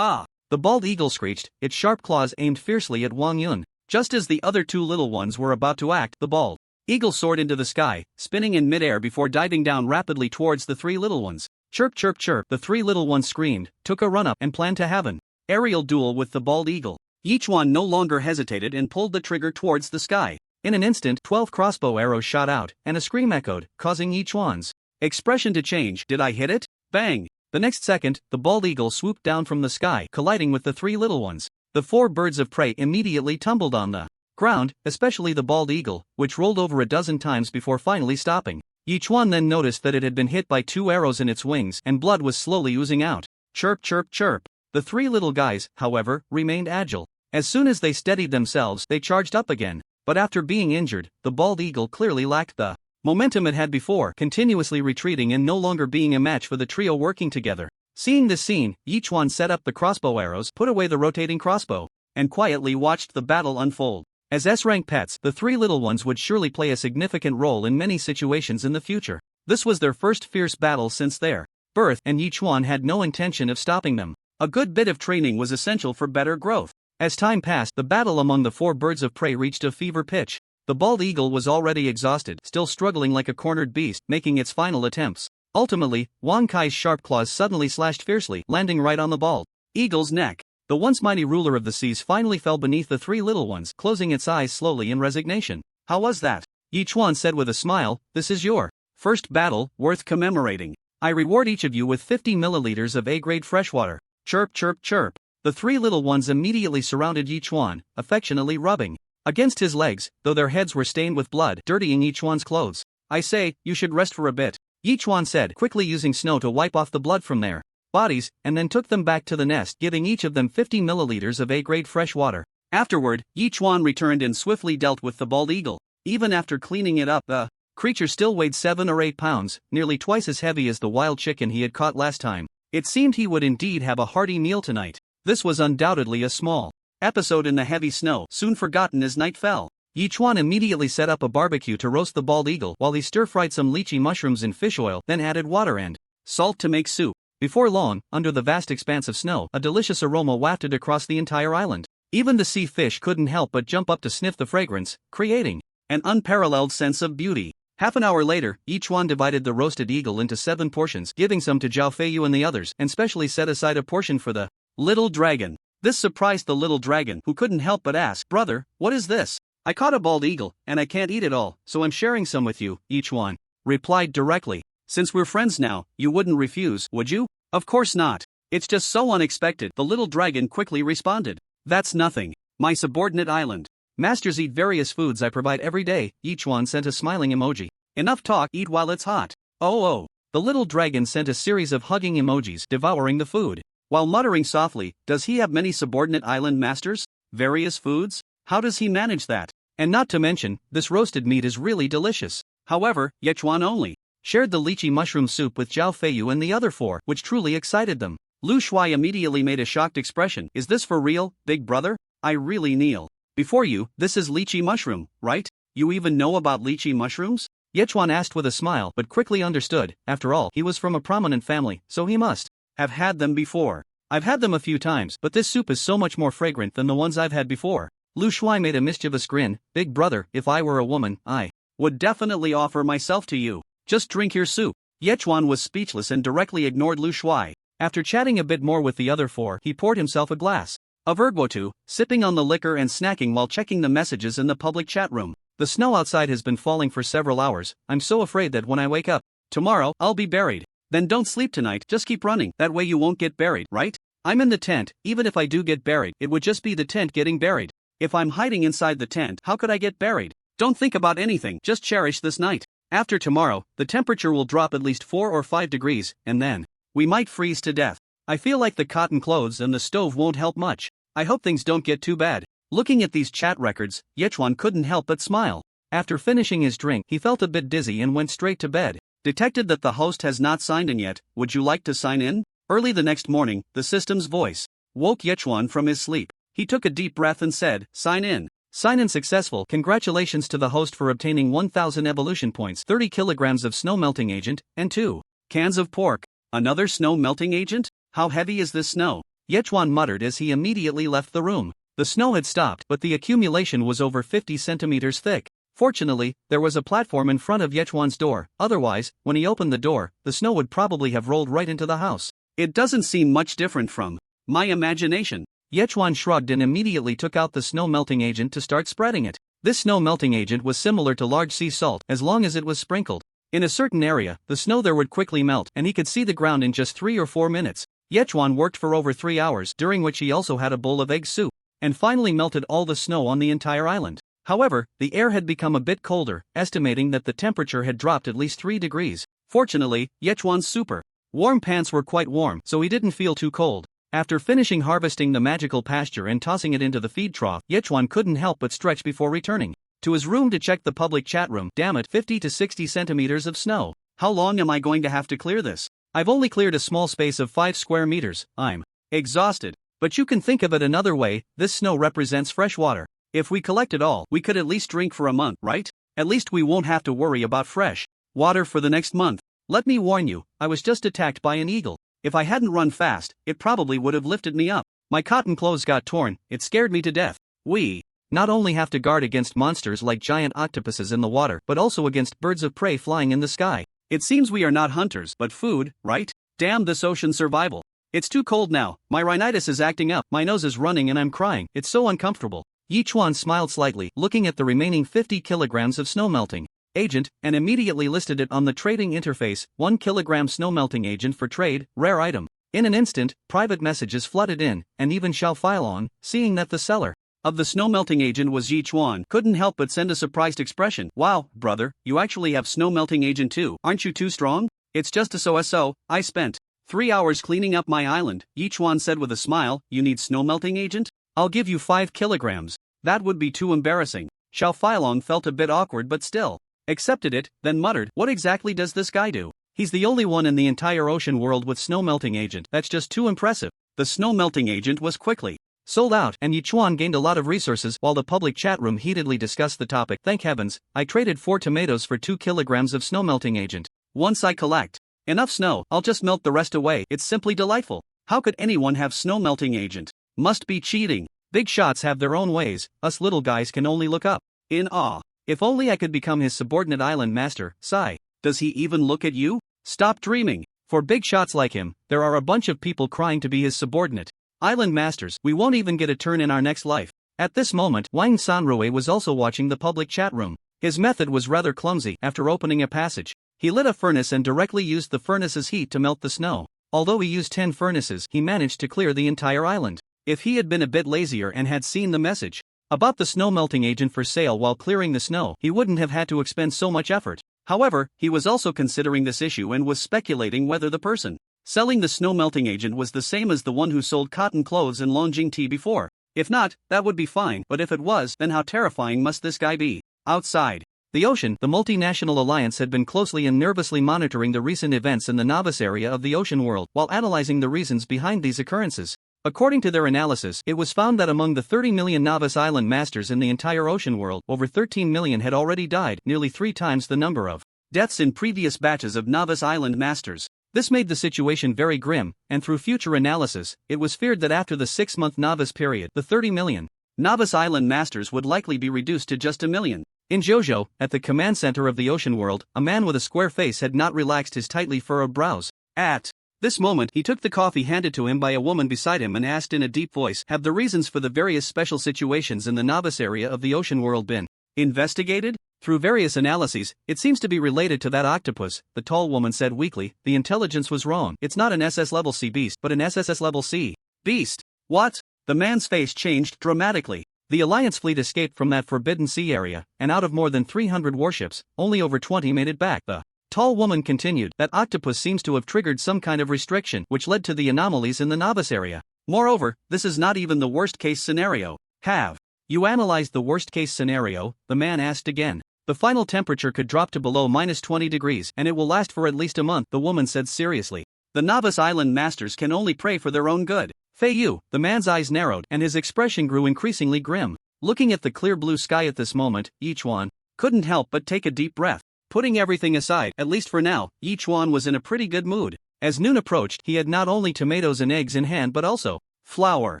Speaker 2: The bald eagle screeched, its sharp claws aimed fiercely at Wang Yun. Just as the other 2 little ones were about to act, the bald eagle soared into the sky, spinning in midair before diving down rapidly towards the 3 little ones. Chirp, chirp, chirp. The 3 little ones screamed, took a run-up, and planned to have an aerial duel with the bald eagle. Yichuan no longer hesitated and pulled the trigger towards the sky.
Speaker 1: In an instant, 12 crossbow arrows shot out, and a scream echoed, causing Yichuan's
Speaker 2: expression to change. Did I hit it? Bang!
Speaker 1: The next second, the bald eagle swooped down from the sky, colliding with the three little ones. The four birds of prey immediately tumbled on the ground, especially the bald eagle, which rolled over a dozen times before finally stopping. Yichuan then noticed that it had been hit by 2 arrows in its wings and blood was slowly oozing out. Chirp, chirp, chirp. The three little guys, however, remained agile. As soon as they steadied themselves, they charged up again. But after being injured, the bald eagle clearly lacked the momentum it had before, continuously retreating and no longer being a match for the trio working together. Seeing this scene, Yichuan set up the crossbow arrows, put away the rotating crossbow, and quietly watched the battle unfold. As S-rank pets, the three little ones would surely play a significant role in many situations in the future. This was their first fierce battle since their birth, and Yichuan had no intention of stopping them. A good bit of training was essential for better growth. As time passed, the battle among the four birds of prey reached a fever pitch. The bald eagle was already exhausted, still struggling like a cornered beast, making its final attempts. Ultimately, Wang Kai's sharp claws suddenly slashed fiercely, landing right on the bald eagle's neck. The once mighty ruler of the seas finally fell beneath the three little ones, closing its eyes slowly in resignation. How was that? Yichuan said with a smile, this is your first battle, worth commemorating. I reward each of you with 50 milliliters of A-grade freshwater. Chirp, chirp, chirp. The three little ones immediately surrounded Yichuan, affectionately rubbing against his legs, though their heads were stained with blood, dirtying Yichuan's clothes. I say, you should rest for a bit, Yichuan said, quickly using snow to wipe off the blood from their bodies, and then took them back to the nest, giving each of them 50 milliliters of A-grade fresh water. Afterward, Yichuan returned and swiftly dealt with the bald eagle. Even after cleaning it up, the creature still weighed 7 or 8 pounds, nearly twice as heavy as the wild chicken he had caught last time. It seemed he would indeed have a hearty meal tonight. This was undoubtedly a small episode in the heavy snow, soon forgotten as night fell. Yichuan immediately set up a barbecue to roast the bald eagle while he stir-fried some lychee mushrooms in fish oil, then added water and salt to make soup. Before long, under the vast expanse of snow, a delicious aroma wafted across the entire island. Even the sea fish couldn't help but jump up to sniff the fragrance, creating an unparalleled sense of beauty. Half an hour later, Yichuan divided the roasted eagle into 7 portions, giving some to Zhao Feiyu and the others, and specially set aside a portion for the little dragon. This surprised the little dragon, who couldn't help but ask, brother, what is this? I caught a bald eagle, and I can't eat it all, so I'm sharing some with you, Yichuan replied directly. Since we're friends now, you wouldn't refuse, would you? Of course not. It's just so unexpected, the little dragon quickly responded. That's nothing. My subordinate island. Masters eat various foods I provide every day, Yichuan sent a smiling emoji. Enough talk, eat while it's hot. Oh. The little dragon sent a series of hugging emojis, devouring the food. While muttering softly, does he have many subordinate island masters? Various foods? How does he manage that? And not to mention, this roasted meat is really delicious. However, Yichuan only shared the lychee mushroom soup with Zhao Feiyu and the other 4, which truly excited them. Lu Shuai immediately made a shocked expression. Is this for real, big brother? I really kneel before you. This is lychee mushroom, right? You even know about lychee mushrooms? Yichuan asked with a smile, but quickly understood. After all, he was from a prominent family, so he must have had them before. I've had them a few times, but this soup is so much more fragrant than the ones I've had before. Lu Shuai made a mischievous grin. Big brother, if I were a woman, I would definitely offer myself to you. Just drink your soup. Yichuan was speechless and directly ignored Lu Shuai. After chatting a bit more with the other 4, he poured himself a glass of erguotu, sipping on the liquor and snacking while checking the messages in the public chat room. The snow outside has been falling for several hours. I'm so afraid that when I wake up tomorrow, I'll be buried. Then don't sleep tonight, just keep running, that way you won't get buried, right? I'm in the tent. Even if I do get buried, it would just be the tent getting buried. If I'm hiding inside the tent, how could I get buried? Don't think about anything, just cherish this night. After tomorrow, the temperature will drop at least 4 or 5 degrees, and then we might freeze to death. I feel like the cotton clothes and the stove won't help much. I hope things don't get too bad. Looking at these chat records, Yichuan couldn't help but smile. After finishing his drink, he felt a bit dizzy and went straight to bed. Detected that the host has not signed in yet. Would you like to sign in? Early the next morning, the system's voice woke Yichuan from his sleep. He took a deep breath and said, sign in. Sign in successful. Congratulations to the host for obtaining 1,000 evolution points, 30 kilograms of snow melting agent, and 2 cans of pork. Another snow melting agent? How heavy is this snow? Yichuan muttered as he immediately left the room. The snow had stopped, but the accumulation was over 50 centimeters thick. Fortunately, there was a platform in front of Yichuan's door. Otherwise, when he opened the door, the snow would probably have rolled right into the house. It doesn't seem much different from my imagination.
Speaker 2: Yechuan shrugged and immediately took out the snow melting agent to start spreading it. This snow melting agent was similar to large sea salt as long as it was sprinkled. In a certain area, the snow there would quickly melt and he could see the ground in just 3 or 4 minutes. Yechuan worked for over 3 hours, during which he also had a bowl of egg soup, and finally melted all the snow on the entire island. However, the air had become a bit colder, estimating that the temperature had dropped at least 3 degrees. Fortunately, Yechuan's super warm pants were quite warm, so he didn't feel too cold. After finishing harvesting the magical pasture and tossing it into the feed trough, Yechuan couldn't help but stretch before returning to his room to check the public chat room. Damn it, 50 to 60 centimeters of snow. How long am I going to have to clear this? I've only cleared a small space of 5 square meters. I'm exhausted. But you can think of it another way, this snow represents fresh water. If we collect it all, we could at least drink for a month, right? At least we won't have to worry about fresh water for the next month. Let me warn you, I was just attacked by an eagle. If I hadn't run fast, it probably would have lifted me up. My cotton clothes got torn, it scared me to death. We not only have to guard against monsters like giant octopuses in the water, but also against birds of prey flying in the sky. It seems we are not hunters, but food, right? Damn this ocean survival. It's too cold now, my rhinitis is acting up, my nose is running and I'm crying, it's so uncomfortable. Yechuan smiled slightly, looking at the remaining 50 kilograms of snow melting agent, and immediately listed it on the trading interface, 1 kilogram snow melting agent for trade, rare item. In an instant, private messages flooded in, and even Xiao Feilong, seeing that the seller of the snow melting agent was Yechuan, couldn't help but send a surprised expression. Wow, brother, you actually have snow melting agent too, aren't you too strong? It's just a so I spent 3 hours cleaning up my island, Yechuan said with a smile. You need snow melting agent? I'll give you 5 kilograms. That would be too embarrassing. Xiao Feilong felt a bit awkward but still accepted it, then muttered, what exactly does this guy do? He's the only one in the entire ocean world with snow melting agent, that's just too impressive. The snow melting agent was quickly sold out, and Yechuan gained a lot of resources while the public chat room heatedly discussed the topic. Thank heavens, I traded 4 tomatoes for 2 kilograms of snow melting agent. Once I collect enough snow, I'll just melt the rest away. It's simply delightful. How could anyone have snow melting agent? Must be cheating. Big shots have their own ways, us little guys can only look up in awe. If only I could become his subordinate island master. Sigh. Does he even look at you? Stop dreaming. For big shots like him, there are a bunch of people crying to be his subordinate island masters. We won't even get a turn in our next life. At this moment, Wang Sanrui was also watching the public chat room. His method was rather clumsy. After opening a passage, he lit a furnace and directly used the furnace's heat to melt the snow. Although he used 10 furnaces, he managed to clear the entire island. If he had been a bit lazier and had seen the message about the snow melting agent for sale while clearing the snow, he wouldn't have had to expend so much effort. However, he was also considering this issue and was speculating whether the person selling the snow melting agent was the same as the one who sold cotton clothes and Longjing tea before. If not, that would be fine, but if it was, then how terrifying must this guy be? Outside the ocean, the multinational alliance had been closely and nervously monitoring the recent events in the novice area of the ocean world while analyzing the reasons behind these occurrences. According to their analysis, it was found that among the 30 million novice island masters in the entire ocean world, over 13 million had already died, nearly 3 times the number of deaths in previous batches of novice island masters. This made the situation very grim, and through future analysis, it was feared that after the 6-month novice period, the 30 million novice island masters would likely be reduced to just 1 million. In Jojo, at the command center of the ocean world, a man with a square face had not relaxed his tightly furrowed brows. At this moment, he took the coffee handed to him by a woman beside him and asked in a deep voice, have the reasons for the various special situations in the novice area of the ocean world been investigated? Through various analyses, it seems to be related to that octopus, the tall woman said weakly. The intelligence was wrong. It's not an SS level C beast, but an SSS level C beast. What? The man's face changed dramatically. The Alliance fleet escaped from that forbidden sea area, and out of more than 300 warships, only over 20 made it back. The tall woman continued, that octopus seems to have triggered some kind of restriction which led to the anomalies in the novice area. Moreover, this is not even the worst-case scenario. Have you analyzed the worst-case scenario? The man asked again. The final temperature could drop to below -20 degrees and it will last for at least a month, the woman said seriously. The novice island masters can only pray for their own good. Fei Yu, the man's eyes narrowed and his expression grew increasingly grim. Looking at the clear blue sky at this moment, Yechuan couldn't help but take a deep breath. Putting everything aside, at least for now, Yechuan was in a pretty good mood. As noon approached, he had not only tomatoes and eggs in hand but also flour.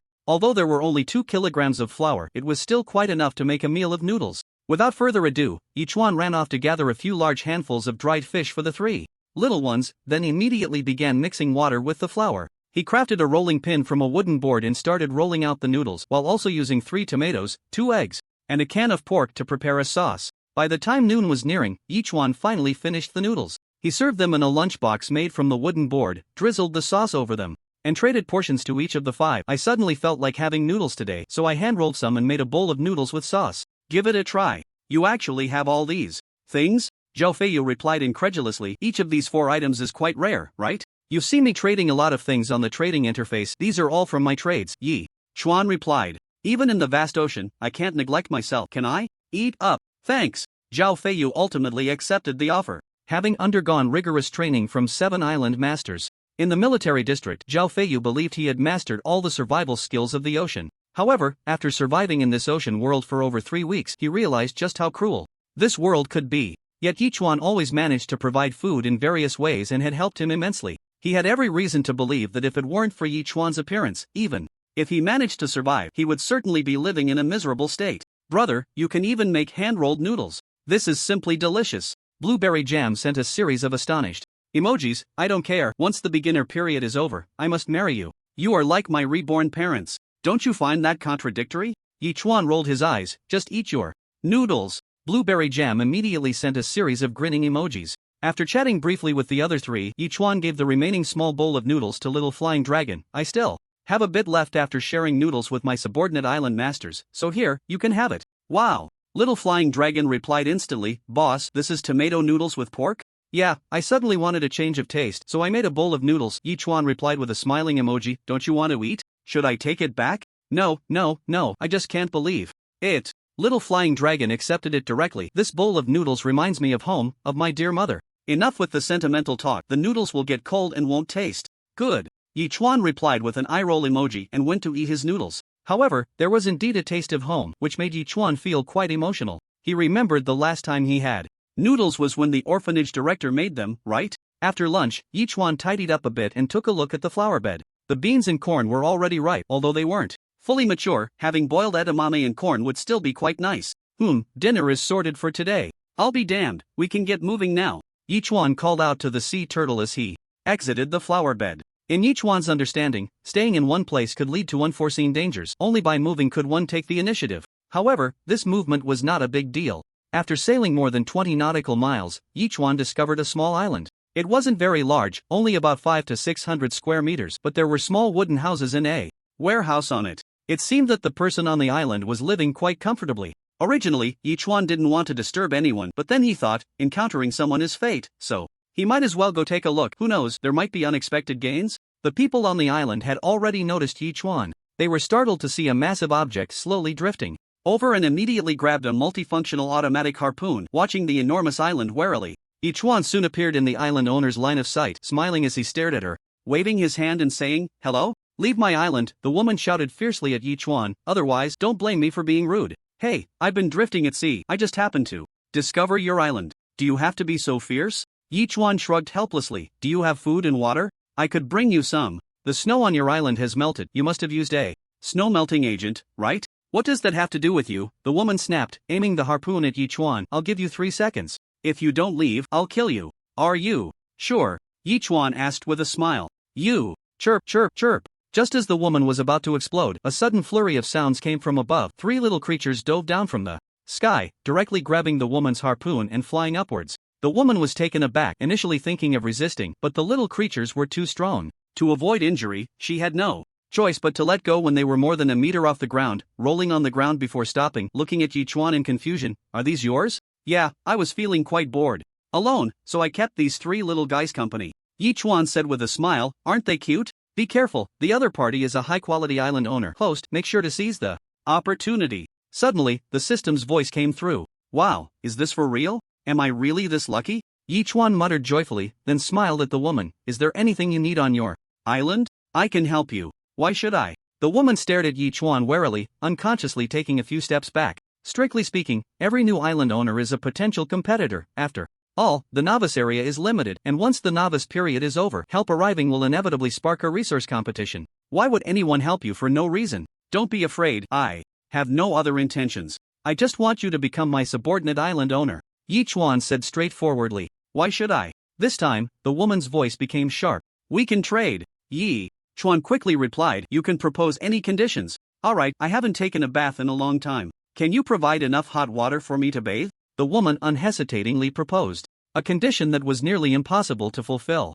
Speaker 2: Although there were only 2 kilograms of flour, it was still quite enough to make a meal of noodles. Without further ado, Yechuan ran off to gather a few large handfuls of dried fish for the 3 little ones, then immediately began mixing water with the flour. He crafted a rolling pin from a wooden board and started rolling out the noodles while also using 3 tomatoes, 2 eggs, and a can of pork to prepare a sauce. By the time noon was nearing, Yichuan finally finished the noodles. He served them in a lunchbox made from the wooden board, drizzled the sauce over them, and traded portions to each of the 5. I suddenly felt like having noodles today, so I hand-rolled some and made a bowl of noodles with sauce. Give it a try. You actually have all these things? Zhao Feiyu replied incredulously. Each of these 4 items is quite rare, right? You've seen me trading a lot of things on the trading interface. These are all from my trades. Yi Chuan replied. Even in the vast ocean, I can't neglect myself, can I? Eat up. Thanks. Zhao Feiyu ultimately accepted the offer. Having undergone rigorous training from 7 island masters in the military district, Zhao Feiyu believed he had mastered all the survival skills of the ocean. However, after surviving in this ocean world for over 3 weeks, he realized just how cruel this world could be. Yet Yichuan always managed to provide food in various ways and had helped him immensely. He had every reason to believe that if it weren't for Yichuan's appearance, even if he managed to survive, he would certainly be living in a miserable state. Brother, you can even make hand-rolled noodles. This is simply delicious. Blueberry Jam sent a series of astonished emojis. I don't care. Once the beginner period is over, I must marry you. You are like my reborn parents. Don't you find that contradictory? Yichuan rolled his eyes. Just eat your noodles. Blueberry Jam immediately sent a series of grinning emojis. After chatting briefly with the other 3, Yichuan gave the remaining small bowl of noodles to Little Flying Dragon. I still have a bit left after sharing noodles with my subordinate island masters, so here, you can have it. Wow. Little Flying Dragon replied instantly. Boss, this is tomato noodles with pork? Yeah, I suddenly wanted a change of taste, so I made a bowl of noodles. Yichuan replied with a smiling emoji. Don't you want to eat? Should I take it back? No, I just can't believe it. Little Flying Dragon accepted it directly. This bowl of noodles reminds me of home, of my dear mother. Enough with the sentimental talk. The noodles will get cold and won't taste good. Yichuan replied with an eye-roll emoji and went to eat his noodles. However, there was indeed a taste of home, which made Yichuan feel quite emotional. He remembered the last time he had noodles was when the orphanage director made them, right? After lunch, Yichuan tidied up a bit and took a look at the flower bed. The beans and corn were already ripe, although they weren't fully mature. Having boiled edamame and corn would still be quite nice. Dinner is sorted for today. I'll be damned, we can get moving now. Yichuan called out to the sea turtle as he exited the flower bed. In Yichuan's understanding, staying in one place could lead to unforeseen dangers. Only by moving could one take the initiative. However, this movement was not a big deal. After sailing more than 20 nautical miles, Yichuan discovered a small island. It wasn't very large, only about 500 to 600 square meters, but there were small wooden houses and a warehouse on it. It seemed that the person on the island was living quite comfortably. Originally, Yichuan didn't want to disturb anyone, but then he thought, encountering someone is fate, so he might as well go take a look. Who knows, there might be unexpected gains? The people on the island had already noticed Yichuan. They were startled to see a massive object slowly drifting over and immediately grabbed a multifunctional automatic harpoon, watching the enormous island warily. Yichuan soon appeared in the island owner's line of sight, smiling as he stared at her, waving his hand and saying, "Hello? Leave my island," the woman shouted fiercely at Yichuan, "otherwise, don't blame me for being rude. Hey, I've been drifting at sea, I just happened to discover your island. Do you have to be so fierce?" Yichuan shrugged helplessly. "Do you have food and water? I could bring you some. The snow on your island has melted. You must have used a snow melting agent, right? What does that have to do with you?" the woman snapped, aiming the harpoon at Yichuan. "I'll give you 3 seconds. If you don't leave, I'll kill you. Are you sure?" Yichuan asked with a smile. "You." Chirp, chirp, chirp. Just as the woman was about to explode, a sudden flurry of sounds came from above. 3 little creatures dove down from the sky, directly grabbing the woman's harpoon and flying upwards. The woman was taken aback, initially thinking of resisting, but the little creatures were too strong. To avoid injury, she had no choice but to let go when they were more than a meter off the ground, rolling on the ground before stopping, looking at Yichuan in confusion. "Are these yours?" "Yeah, I was feeling quite bored alone, so I kept these 3 little guys company," Yichuan said with a smile. "Aren't they cute? Be careful, the other party is a high-quality island owner. Host, make sure to seize the opportunity." Suddenly, the system's voice came through. "Wow, is this for real? Am I really this lucky?" Yichuan muttered joyfully, then smiled at the woman. "Is there anything you need on your island? I can help you. Why should I?" The woman stared at Yichuan warily, unconsciously taking a few steps back. Strictly speaking, every new island owner is a potential competitor. After all, the novice area is limited, and once the novice period is over, help arriving will inevitably spark a resource competition. Why would anyone help you for no reason? Don't be afraid, I have no other intentions. I just want you to become my subordinate island owner, Yichuan said straightforwardly. "Why should I?" This time, the woman's voice became sharp. "We can trade." Yi Chuan quickly replied, you can propose any conditions. Alright, I haven't taken a bath in a long time. Can you provide enough hot water for me to bathe? The woman unhesitatingly proposed. A condition that was nearly impossible to fulfill.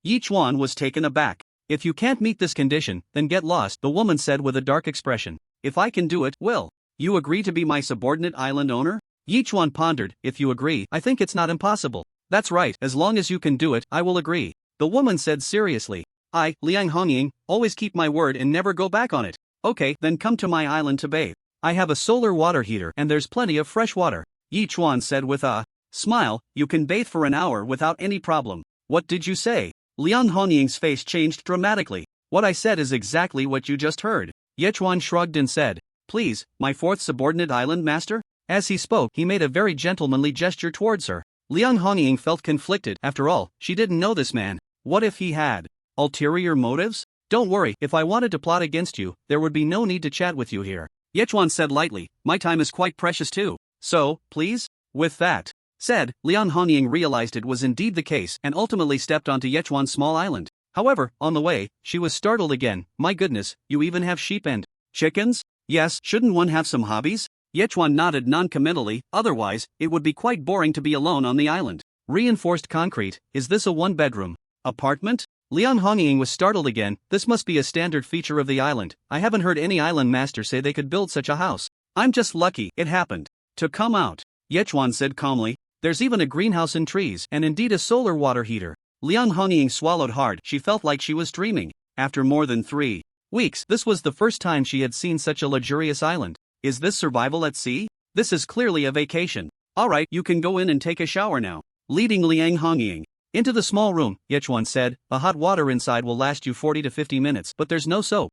Speaker 2: Yi Chuan was taken aback. If you can't meet this condition, then get lost, the woman said with a dark expression. If I can do it, will you agree to be my subordinate island owner? Yi Chuan pondered, if you agree, I think it's not impossible. That's right, as long as you can do it, I will agree. The woman said seriously. I, Liang Hongying, always keep my word and never go back on it. Okay, then come to my island to bathe. I have a solar water heater and there's plenty of fresh water. Yi Chuan said with a smile, you can bathe for an hour without any problem. What did you say? Liang Hongying's face changed dramatically. What I said is exactly what you just heard. Ye Chuan shrugged and said, please, my fourth subordinate island master? As he spoke, he made a very gentlemanly gesture towards her. Liang Hongying felt conflicted. After all, she didn't know this man. What if he had ulterior motives? Don't worry, if I wanted to plot against you, there would be no need to chat with you here. Ye Chuan said lightly, my time is quite precious too. So, please? With that said, Liang Hongying realized it was indeed the case and ultimately stepped onto Ye Chuan's small island. However, on the way, she was startled again. My goodness, you even have sheep and chickens? Yes, shouldn't one have some hobbies? Ye Chuan nodded non-committally, otherwise, it would be quite boring to be alone on the island. Reinforced concrete, is this a one-bedroom apartment? Liang Hongying was startled again. This must be a standard feature of the island. I haven't heard any island master say they could build such a house. I'm just lucky it happened to come out. Ye Chuan said calmly, there's even a greenhouse and trees, and indeed a solar water heater. Liang Hongying swallowed hard. She felt like she was dreaming. After more than 3 weeks, this was the first time she had seen such a luxurious island. Is this survival at sea? This is clearly a vacation. Alright, you can go in and take a shower now. Leading Liang Hongying into the small room, Ye Chuan said, the hot water inside will last you 40 to 50 minutes, but there's no soap.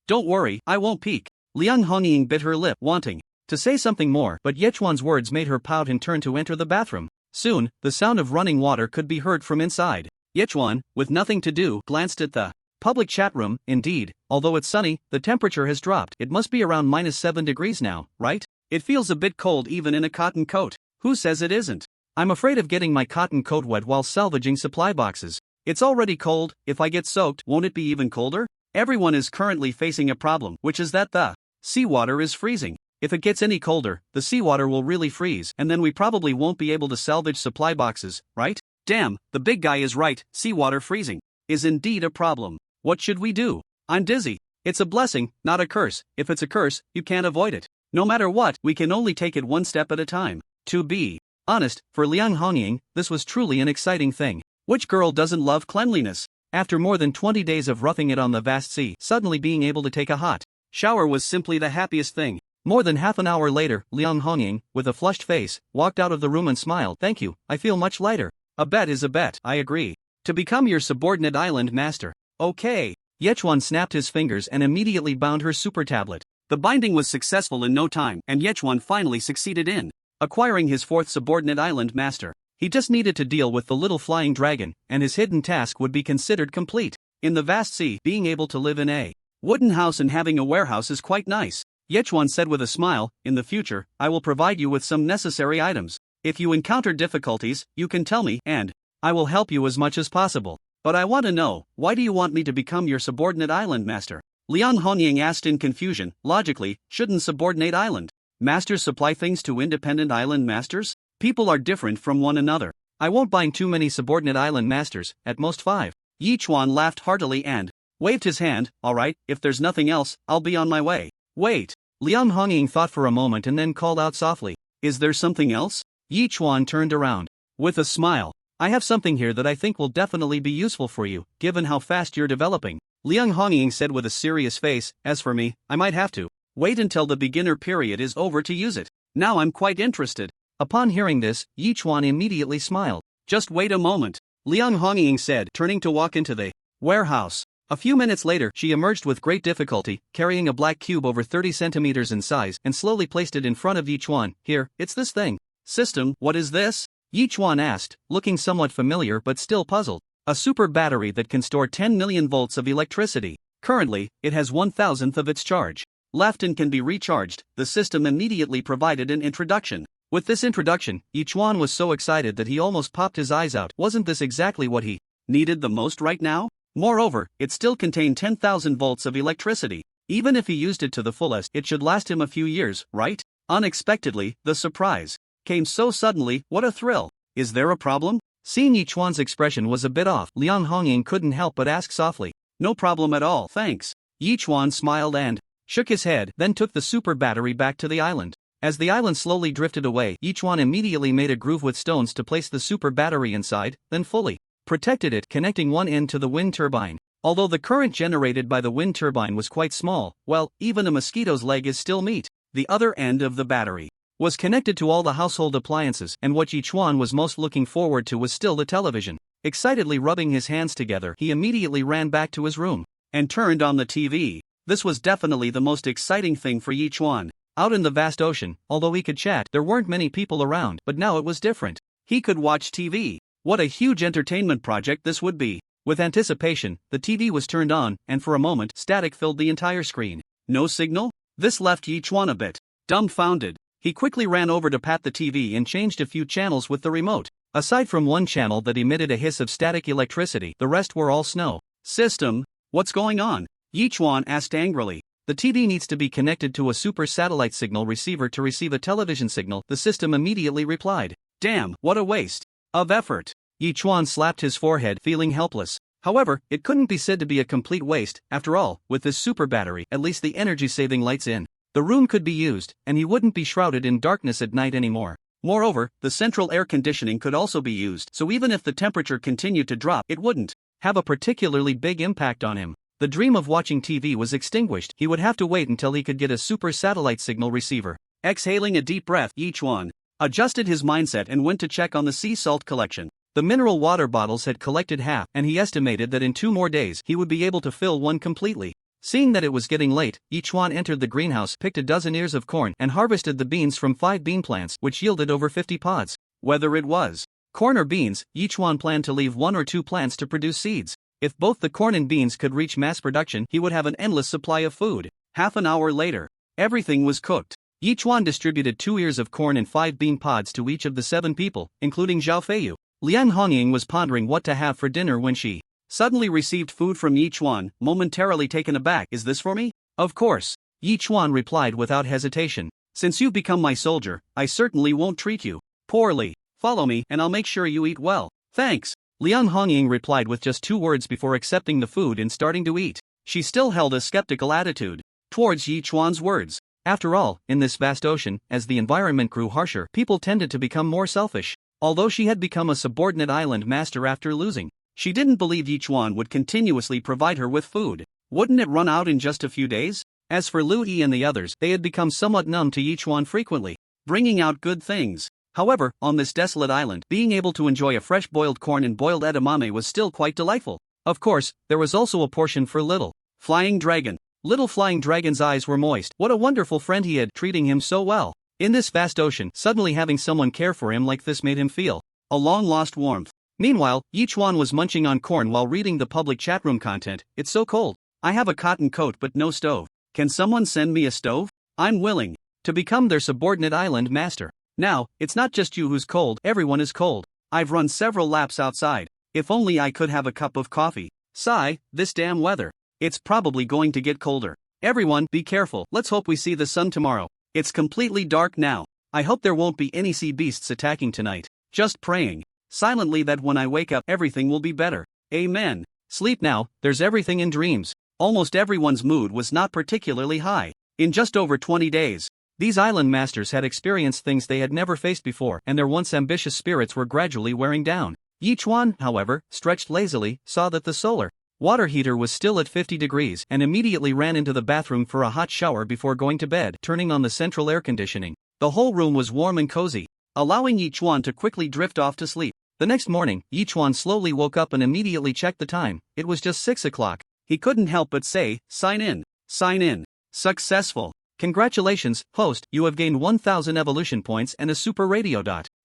Speaker 2: Don't worry, I won't peek. Liang Hongying bit her lip, wanting to say something more, but Ye Chuan's words made her pout and turn to enter the bathroom. Soon, the sound of running water could be heard from inside. Ye Chuan, with nothing to do, glanced at the public chat room. Indeed, although it's sunny, the temperature has dropped. It must be around -7 degrees now, right? It feels a bit cold even in a cotton coat. Who says it isn't? I'm afraid of getting my cotton coat wet while salvaging supply boxes. It's already cold. If I get soaked, won't it be even colder? Everyone is currently facing a problem, which is that the seawater is freezing. If it gets any colder, the seawater will really freeze, and then we probably won't be able to salvage supply boxes, right? Damn, the big guy is right. Seawater freezing is indeed a problem. What should we do? I'm dizzy. It's a blessing, not a curse. If it's a curse, you can't avoid it. No matter what, we can only take it one step at a time. To be honest, for Liang Hongying, this was truly an exciting thing. Which girl doesn't love cleanliness? After more than 20 days of roughing it on the vast sea, suddenly being able to take a hot shower was simply the happiest thing. More than half an hour later, Liang Hongying, with a flushed face, walked out of the room and smiled. Thank you, I feel much lighter. A bet is a bet, I agree. To become your subordinate island master. Okay. Ye Chuan snapped his fingers and immediately bound her super tablet. The binding was successful in no time, and Ye Chuan finally succeeded in acquiring his fourth subordinate island master. He just needed to deal with the little flying dragon, and his hidden task would be considered complete. In the vast sea, being able to live in a wooden house and having a warehouse is quite nice. Ye Chuan said with a smile, in the future, I will provide you with some necessary items. If you encounter difficulties, you can tell me, and I will help you as much as possible. But I want to know, why do you want me to become your subordinate island master? Liang Hongying asked in confusion. Logically, shouldn't subordinate island masters supply things to independent island masters? People are different from one another. I won't bind too many subordinate island masters, at most 5. Yi Chuan laughed heartily and waved his hand. Alright, if there's nothing else, I'll be on my way. Wait. Liang Hongying thought for a moment and then called out softly. Is there something else? Yi Chuan turned around. With a smile. I have something here that I think will definitely be useful for you, given how fast you're developing. Liang Hongying said with a serious face, as for me, I might have to wait until the beginner period is over to use it. Now I'm quite interested. Upon hearing this, Yi Chuan immediately smiled. Just wait a moment, Liang Hongying said, turning to walk into the warehouse. A few minutes later, she emerged with great difficulty, carrying a black cube over 30 centimeters in size, and slowly placed it in front of Yi Chuan. Here, it's this thing. System, what is this? Yi Chuan asked, looking somewhat familiar but still puzzled. A super battery that can store 10 million volts of electricity. Currently, it has 1/1000th of its charge left and can be recharged. The system immediately provided an introduction. With this introduction, Yi Chuan was so excited that he almost popped his eyes out. Wasn't this exactly what he needed the most right now? Moreover, it still contained 10,000 volts of electricity. Even if he used it to the fullest, it should last him a few years, right? Unexpectedly, the surprise came so suddenly. What a thrill. Is there a problem? Seeing Yichuan's expression was a bit off, Liang Hongying couldn't help but ask softly. No problem at all, thanks. Yichuan smiled and shook his head, then took the super battery back to the island. As the island slowly drifted away, Yichuan immediately made a groove with stones to place the super battery inside, then fully protected it, connecting one end to the wind turbine. Although the current generated by the wind turbine was quite small, well, even a mosquito's leg is still meat. The other end of the battery was connected to all the household appliances, and what Yichuan was most looking forward to was still the television. Excitedly rubbing his hands together, he immediately ran back to his room and turned on the TV. This was definitely the most exciting thing for Yichuan. Out in the vast ocean, although he could chat, there weren't many people around, but now it was different. He could watch TV. What a huge entertainment project this would be. With anticipation, the TV was turned on, and for a moment, static filled the entire screen. No signal? This left Yichuan a bit dumbfounded. He quickly ran over to pat the TV and changed a few channels with the remote. Aside from one channel that emitted a hiss of static electricity, the rest were all snow. System, what's going on? Yichuan asked angrily. The TV needs to be connected to a super satellite signal receiver to receive a television signal, the system immediately replied. Damn, what a waste of effort. Yichuan slapped his forehead, feeling helpless. However, it couldn't be said to be a complete waste. After all, with this super battery, at least the energy-saving lights in the room could be used, and he wouldn't be shrouded in darkness at night anymore. Moreover, the central air conditioning could also be used, so even if the temperature continued to drop, it wouldn't have a particularly big impact on him. The dream of watching TV was extinguished. He would have to wait until he could get a super satellite signal receiver. Exhaling a deep breath, Yichuan adjusted his mindset and went to check on the sea salt collection. The mineral water bottles had collected half, and he estimated that in 2 more days he would be able to fill one completely. Seeing that it was getting late, Yichuan entered the greenhouse, picked a dozen ears of corn, and harvested the beans from 5 bean plants, which yielded over 50 pods. Whether it was corn or beans, Yichuan planned to leave 1 or 2 plants to produce seeds. If both the corn and beans could reach mass production, he would have an endless supply of food. Half an hour later, everything was cooked. Yichuan distributed 2 ears of corn and 5 bean pods to each of the 7 people, including Zhao Feiyu. Liang Hongying was pondering what to have for dinner when she suddenly received food from Yichuan, momentarily taken aback. Is this for me? Of course. Yichuan replied without hesitation. Since you've become my soldier, I certainly won't treat you poorly. Follow me, and I'll make sure you eat well. Thanks. Liang Hongying replied with just 2 words before accepting the food and starting to eat. She still held a skeptical attitude towards Yichuan's words. After all, in this vast ocean, as the environment grew harsher, people tended to become more selfish. Although she had become a subordinate island master after losing, she didn't believe Yichuan would continuously provide her with food. Wouldn't it run out in just a few days? As for Lu Yi and the others, they had become somewhat numb to Yichuan frequently bringing out good things. However, on this desolate island, being able to enjoy a fresh boiled corn and boiled edamame was still quite delightful. Of course, there was also a portion for Little Flying Dragon. Little Flying Dragon's eyes were moist. What a wonderful friend he had, treating him so well. In this vast ocean, suddenly having someone care for him like this made him feel a long-lost warmth. Meanwhile, Yichuan was munching on corn while reading the public chatroom content. It's so cold. I have a cotton coat but no stove. Can someone send me a stove? I'm willing to become their subordinate island master. Now, it's not just you who's cold, everyone is cold. I've run several laps outside. If only I could have a cup of coffee. Sigh, this damn weather. It's probably going to get colder. Everyone, be careful. Let's hope we see the sun tomorrow. It's completely dark now. I hope there won't be any sea beasts attacking tonight. Just praying silently that when I wake up, everything will be better. Amen. Sleep now, there's everything in dreams. Almost everyone's mood was not particularly high. In just over 20 days, these island masters had experienced things they had never faced before, and their once ambitious spirits were gradually wearing down. Yichuan, however, stretched lazily, saw that the solar water heater was still at 50 degrees, and immediately ran into the bathroom for a hot shower before going to bed, turning on the central air conditioning. The whole room was warm and cozy, allowing Yichuan to quickly drift off to sleep. The next morning, Yichuan slowly woke up and immediately checked the time. It was just 6 o'clock. He couldn't help but say, sign in. Sign in. Successful. Congratulations, host, you have gained 1,000 evolution points and a super radio.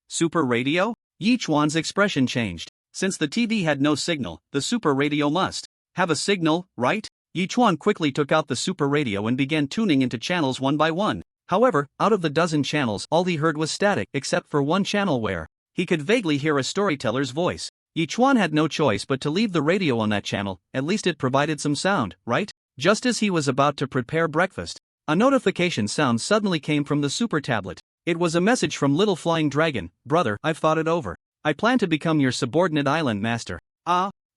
Speaker 2: Super radio? Yichuan's expression changed. Since the TV had no signal, the super radio must have a signal, right? Yichuan quickly took out the super radio and began tuning into channels one by one. However, out of the dozen channels, all he heard was static, except for one channel where he could vaguely hear a storyteller's voice. Yichuan had no choice but to leave the radio on that channel, at least it provided some sound, right? Just as he was about to prepare breakfast, a notification sound suddenly came from the super tablet. It was a message from Little Flying Dragon. Brother, I've thought it over. I plan to become your subordinate island master.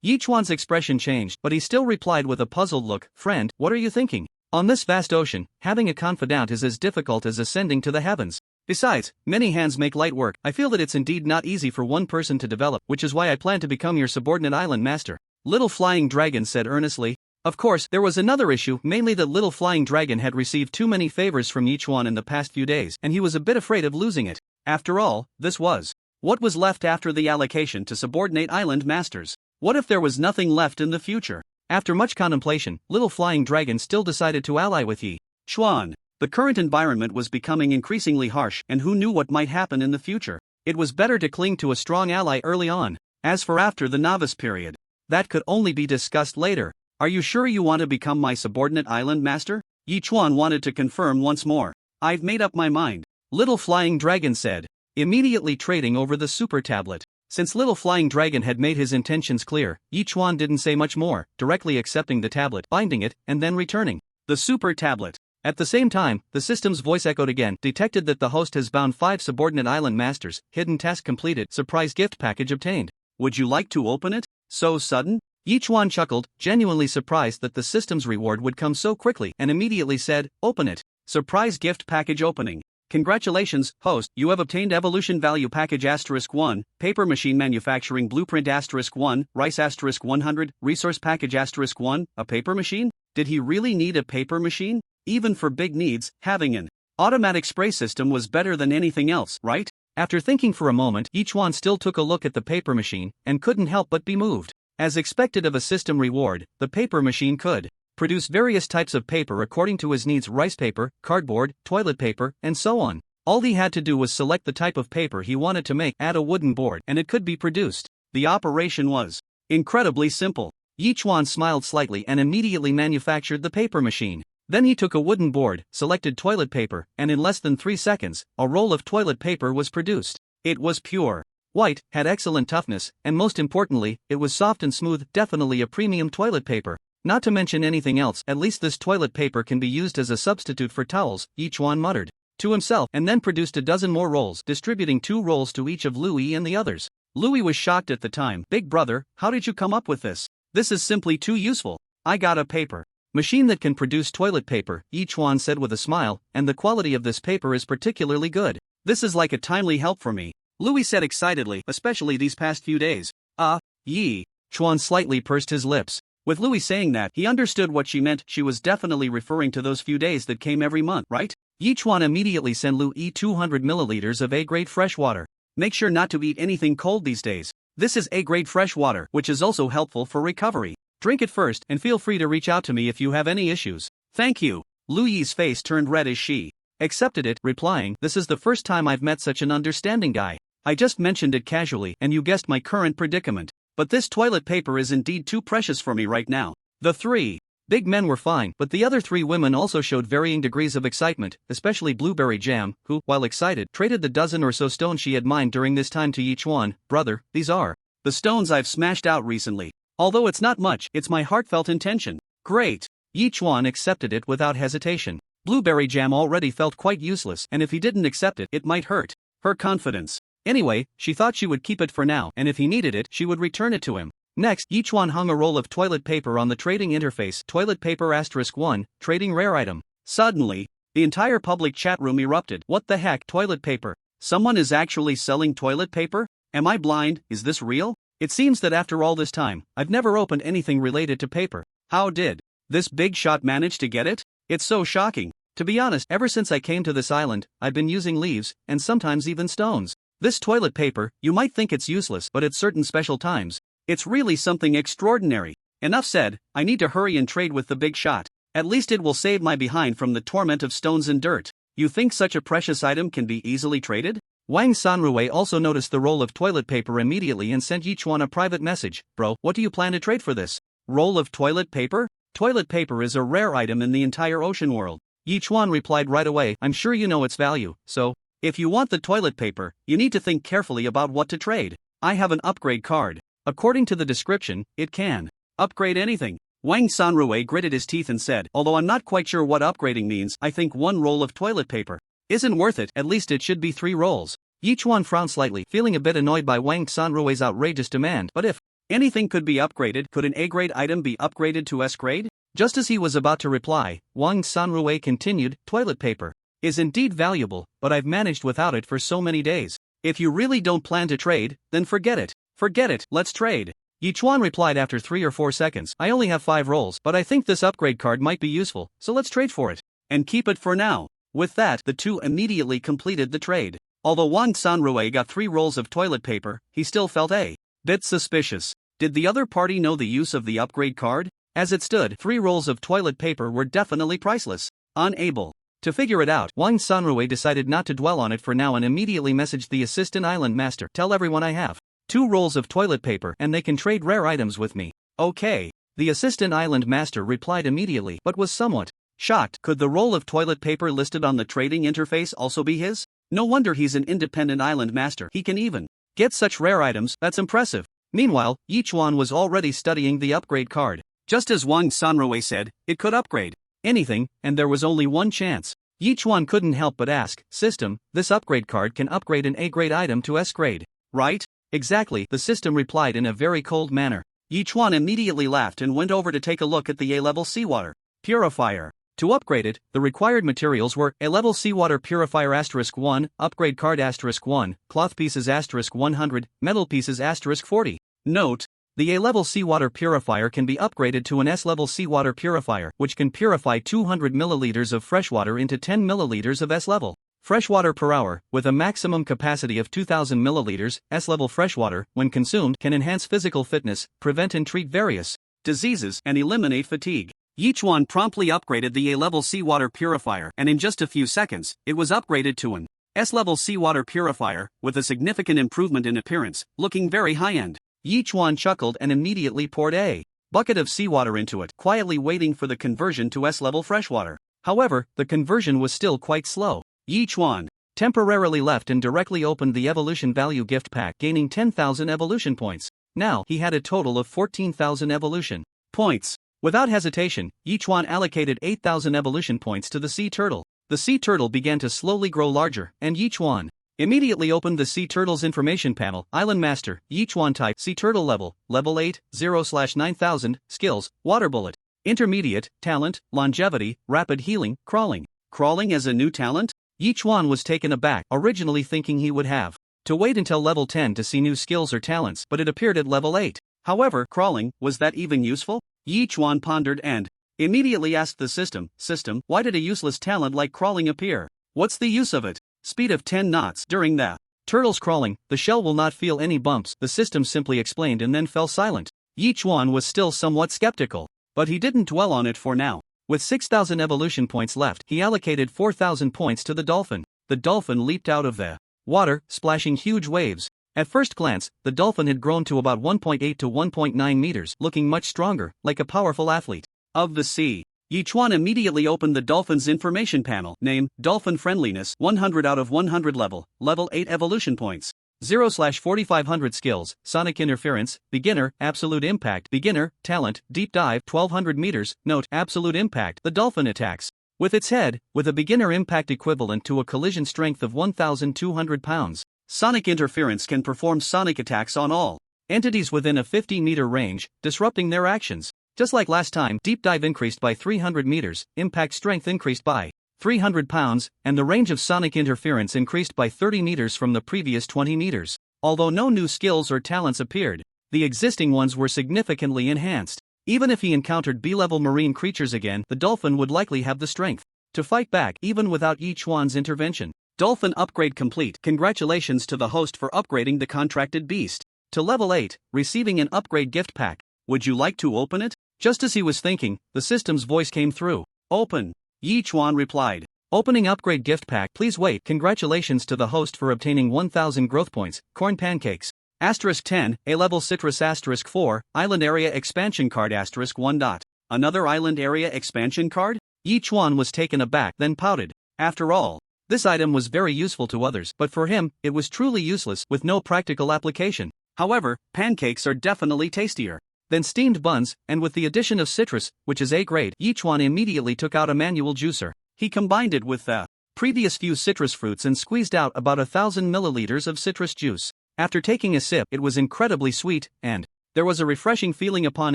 Speaker 2: Yichuan's expression changed, but he still replied with a puzzled look. Friend, what are you thinking? On this vast ocean, having a confidant is as difficult as ascending to the heavens. Besides, many hands make light work. I feel that it's indeed not easy for one person to develop, which is why I plan to become your subordinate island master. Little Flying Dragon said earnestly. Of course, there was another issue, mainly that Little Flying Dragon had received too many favors from Yichuan in the past few days, and he was a bit afraid of losing it. After all, this was what was left after the allocation to subordinate island masters. What if there was nothing left in the future? After much contemplation, Little Flying Dragon still decided to ally with Yichuan. The current environment was becoming increasingly harsh, and who knew what might happen in the future? It was better to cling to a strong ally early on. As for after the novice period, that could only be discussed later. Are you sure you want to become my subordinate island master? Yichuan wanted to confirm once more. I've made up my mind, Little Flying Dragon said, immediately trading over the super tablet. Since Little Flying Dragon had made his intentions clear, Yichuan didn't say much more, directly accepting the tablet, binding it, and then returning the super tablet. At the same time, the system's voice echoed again, detected that the host has bound 5 subordinate island masters, hidden task completed, surprise gift package obtained. Would you like to open it? So sudden? Yichuan chuckled, genuinely surprised that the system's reward would come so quickly, and immediately said, open it. Surprise gift package opening. Congratulations, host, you have obtained Evolution Value Package *1, Paper Machine Manufacturing Blueprint *1, Rice *100, Resource Package *1, a paper machine? Did he really need a paper machine? Even for big needs, having an automatic spray system was better than anything else, right? After thinking for a moment, Yichuan still took a look at the paper machine, and couldn't help but be moved. As expected of a system reward, the paper machine could produce various types of paper according to his needs: rice paper, cardboard, toilet paper, and so on. All he had to do was select the type of paper he wanted to make, add a wooden board, and it could be produced. The operation was incredibly simple. Yichuan smiled slightly and immediately manufactured the paper machine. Then he took a wooden board, selected toilet paper, and in less than 3 seconds, a roll of toilet paper was produced. It was pure white, had excellent toughness, and most importantly, it was soft and smooth, definitely a premium toilet paper. Not to mention anything else, at least this toilet paper can be used as a substitute for towels, Yichuan muttered to himself, and then produced a dozen more rolls, distributing 2 rolls to each of Louis and the others. Louis was shocked at the time. Big brother, how did you come up with this? This is simply too useful. I got a paper machine that can produce toilet paper, Yichuan said with a smile, and the quality of this paper is particularly good. This is like a timely help for me, Louis said excitedly, especially these past few days. Yichuan slightly pursed his lips. With Louis saying that, he understood what she meant. She was definitely referring to those few days that came every month, right? Yichuan immediately sent Louis 200 milliliters of A-grade fresh water. Make sure not to eat anything cold these days. This is A-grade fresh water, which is also helpful for recovery. Drink it first, and feel free to reach out to me if you have any issues. Thank you. Louis's face turned red as she accepted it, replying, this is the first time I've met such an understanding guy. I just mentioned it casually, and you guessed my current predicament. But this toilet paper is indeed too precious for me right now. The 3 big men were fine, but the other 3 women also showed varying degrees of excitement, especially Blueberry Jam, who, while excited, traded the dozen or so stones she had mined during this time to Yichuan. Brother, these are the stones I've smashed out recently. Although it's not much, it's my heartfelt intention. Great. Yichuan accepted it without hesitation. Blueberry Jam already felt quite useless, and if he didn't accept it, it might hurt her confidence. Anyway, she thought she would keep it for now, and if he needed it, she would return it to him. Next, Yichuan hung a roll of toilet paper on the trading interface. Toilet paper *1, trading rare item. Suddenly, the entire public chat room erupted. What the heck? Toilet paper? Someone is actually selling toilet paper? Am I blind? Is this real? It seems that after all this time, I've never opened anything related to paper. How did this big shot manage to get it? It's so shocking. To be honest, ever since I came to this island, I've been using leaves, and sometimes even stones. This toilet paper, you might think it's useless, but at certain special times, it's really something extraordinary. Enough said, I need to hurry and trade with the big shot. At least it will save my behind from the torment of stones and dirt. You think such a precious item can be easily traded? Wang Sanrui also noticed the roll of toilet paper immediately and sent Yichuan a private message. Bro, what do you plan to trade for this roll of toilet paper? Toilet paper is a rare item in the entire ocean world. Yichuan replied right away, I'm sure you know its value, so if you want the toilet paper, you need to think carefully about what to trade. I have an upgrade card. According to the description, it can upgrade anything. Wang Sanrui gritted his teeth and said, although I'm not quite sure what upgrading means, I think 1 roll of toilet paper isn't worth it, at least it should be 3 rolls. Yichuan frowned slightly, feeling a bit annoyed by Wang Sanrui's outrageous demand, but if anything could be upgraded, could an A-grade item be upgraded to S-grade? Just as he was about to reply, Wang Sanrui continued, toilet paper is indeed valuable, but I've managed without it for so many days. If you really don't plan to trade, then forget it. Forget it, let's trade. Yichuan replied after 3 or 4 seconds, I only have 5 rolls, but I think this upgrade card might be useful, so let's trade for it. And keep it for now. With that, the two immediately completed the trade. Although Wang Sanrui got 3 rolls of toilet paper, he still felt a bit suspicious. Did the other party know the use of the upgrade card? As it stood, 3 rolls of toilet paper were definitely priceless. Unable to figure it out, Wang Sanrui decided not to dwell on it for now and immediately messaged the assistant island master, tell everyone I have 2 rolls of toilet paper and they can trade rare items with me. Okay. The assistant island master replied immediately but was somewhat shocked. Could the roll of toilet paper listed on the trading interface also be his? No wonder he's an independent island master. He can even get such rare items, that's impressive. Meanwhile, Yichuan was already studying the upgrade card. Just as Wang Sanrui said, it could upgrade anything, and there was only one chance. Yichuan couldn't help but ask, system, this upgrade card can upgrade an A-grade item to S-grade, right? Exactly, the system replied in a very cold manner. Yichuan immediately laughed and went over to take a look at the A-level seawater purifier. To upgrade it, the required materials were A-level seawater purifier *1, upgrade card *1, cloth pieces *100, metal pieces *40. Note: the A-level seawater purifier can be upgraded to an S-level seawater purifier, which can purify 200 milliliters of freshwater into 10 milliliters of S-level freshwater per hour, with a maximum capacity of 2000 milliliters. S-level freshwater, when consumed, can enhance physical fitness, prevent and treat various diseases, and eliminate fatigue. Yichuan promptly upgraded the A-level seawater purifier, and in just a few seconds, it was upgraded to an S-level seawater purifier, with a significant improvement in appearance, looking very high-end. Yichuan chuckled and immediately poured a bucket of seawater into it, quietly waiting for the conversion to S-level freshwater. However, the conversion was still quite slow. Yichuan temporarily left and directly opened the evolution value gift pack, gaining 10,000 evolution points. Now, he had a total of 14,000 evolution points. Without hesitation, Yichuan allocated 8,000 evolution points to the sea turtle. The sea turtle began to slowly grow larger, and Yichuan immediately opened the sea turtle's information panel. Island Master, Yichuan type, sea turtle level 8, 0/9000, skills, water bullet, intermediate, talent, longevity, rapid healing, crawling. Crawling as a new talent? Yichuan was taken aback, originally thinking he would have to wait until level 10 to see new skills or talents, but it appeared at level 8. However, crawling, was that even useful? Yichuan pondered and immediately asked the system, why did a useless talent like crawling appear? What's the use of it? Speed of 10 knots. During the turtle's crawling, the shell will not feel any bumps, the system simply explained and then fell silent. Yichuan was still somewhat skeptical, but he didn't dwell on it for now. With 6,000 evolution points left, he allocated 4,000 points to the dolphin. The dolphin leaped out of the water, splashing huge waves. At first glance, the dolphin had grown to about 1.8 to 1.9 meters, looking much stronger, like a powerful athlete of the sea. Yichuan immediately opened the dolphin's information panel. Name, Dolphin Friendliness, 100 out of 100 level 8 evolution points. 0/4500 skills, Sonic Interference, Beginner, Absolute Impact, Beginner, Talent, Deep Dive, 1200 meters, Note, Absolute Impact. The dolphin attacks with its head, with a beginner impact equivalent to a collision strength of 1,200 pounds. Sonic Interference can perform sonic attacks on all entities within a 50-meter range, disrupting their actions. Just like last time, Deep Dive increased by 300 meters, Impact Strength increased by 300 pounds, and the range of Sonic Interference increased by 30 meters from the previous 20 meters. Although no new skills or talents appeared, the existing ones were significantly enhanced. Even if he encountered B-level marine creatures again, the dolphin would likely have the strength to fight back even without Yichuan's intervention. Dolphin upgrade complete. Congratulations to the host for upgrading the contracted beast to level 8, receiving an upgrade gift pack. Would you like to open it? Just as he was thinking, the system's voice came through. Open. Yichuan replied. Opening upgrade gift pack. Please wait. Congratulations to the host for obtaining 1,000 growth points. Corn pancakes. *10, A-level citrus *4, island area expansion card *1. Another island area expansion card? Yichuan was taken aback, then pouted. After all, this item was very useful to others, but for him, it was truly useless, with no practical application. However, pancakes are definitely tastier than steamed buns, and with the addition of citrus, which is A grade, Yichuan immediately took out a manual juicer. He combined it with the previous few citrus fruits and squeezed out about 1,000 milliliters of citrus juice. After taking a sip, it was incredibly sweet, and there was a refreshing feeling upon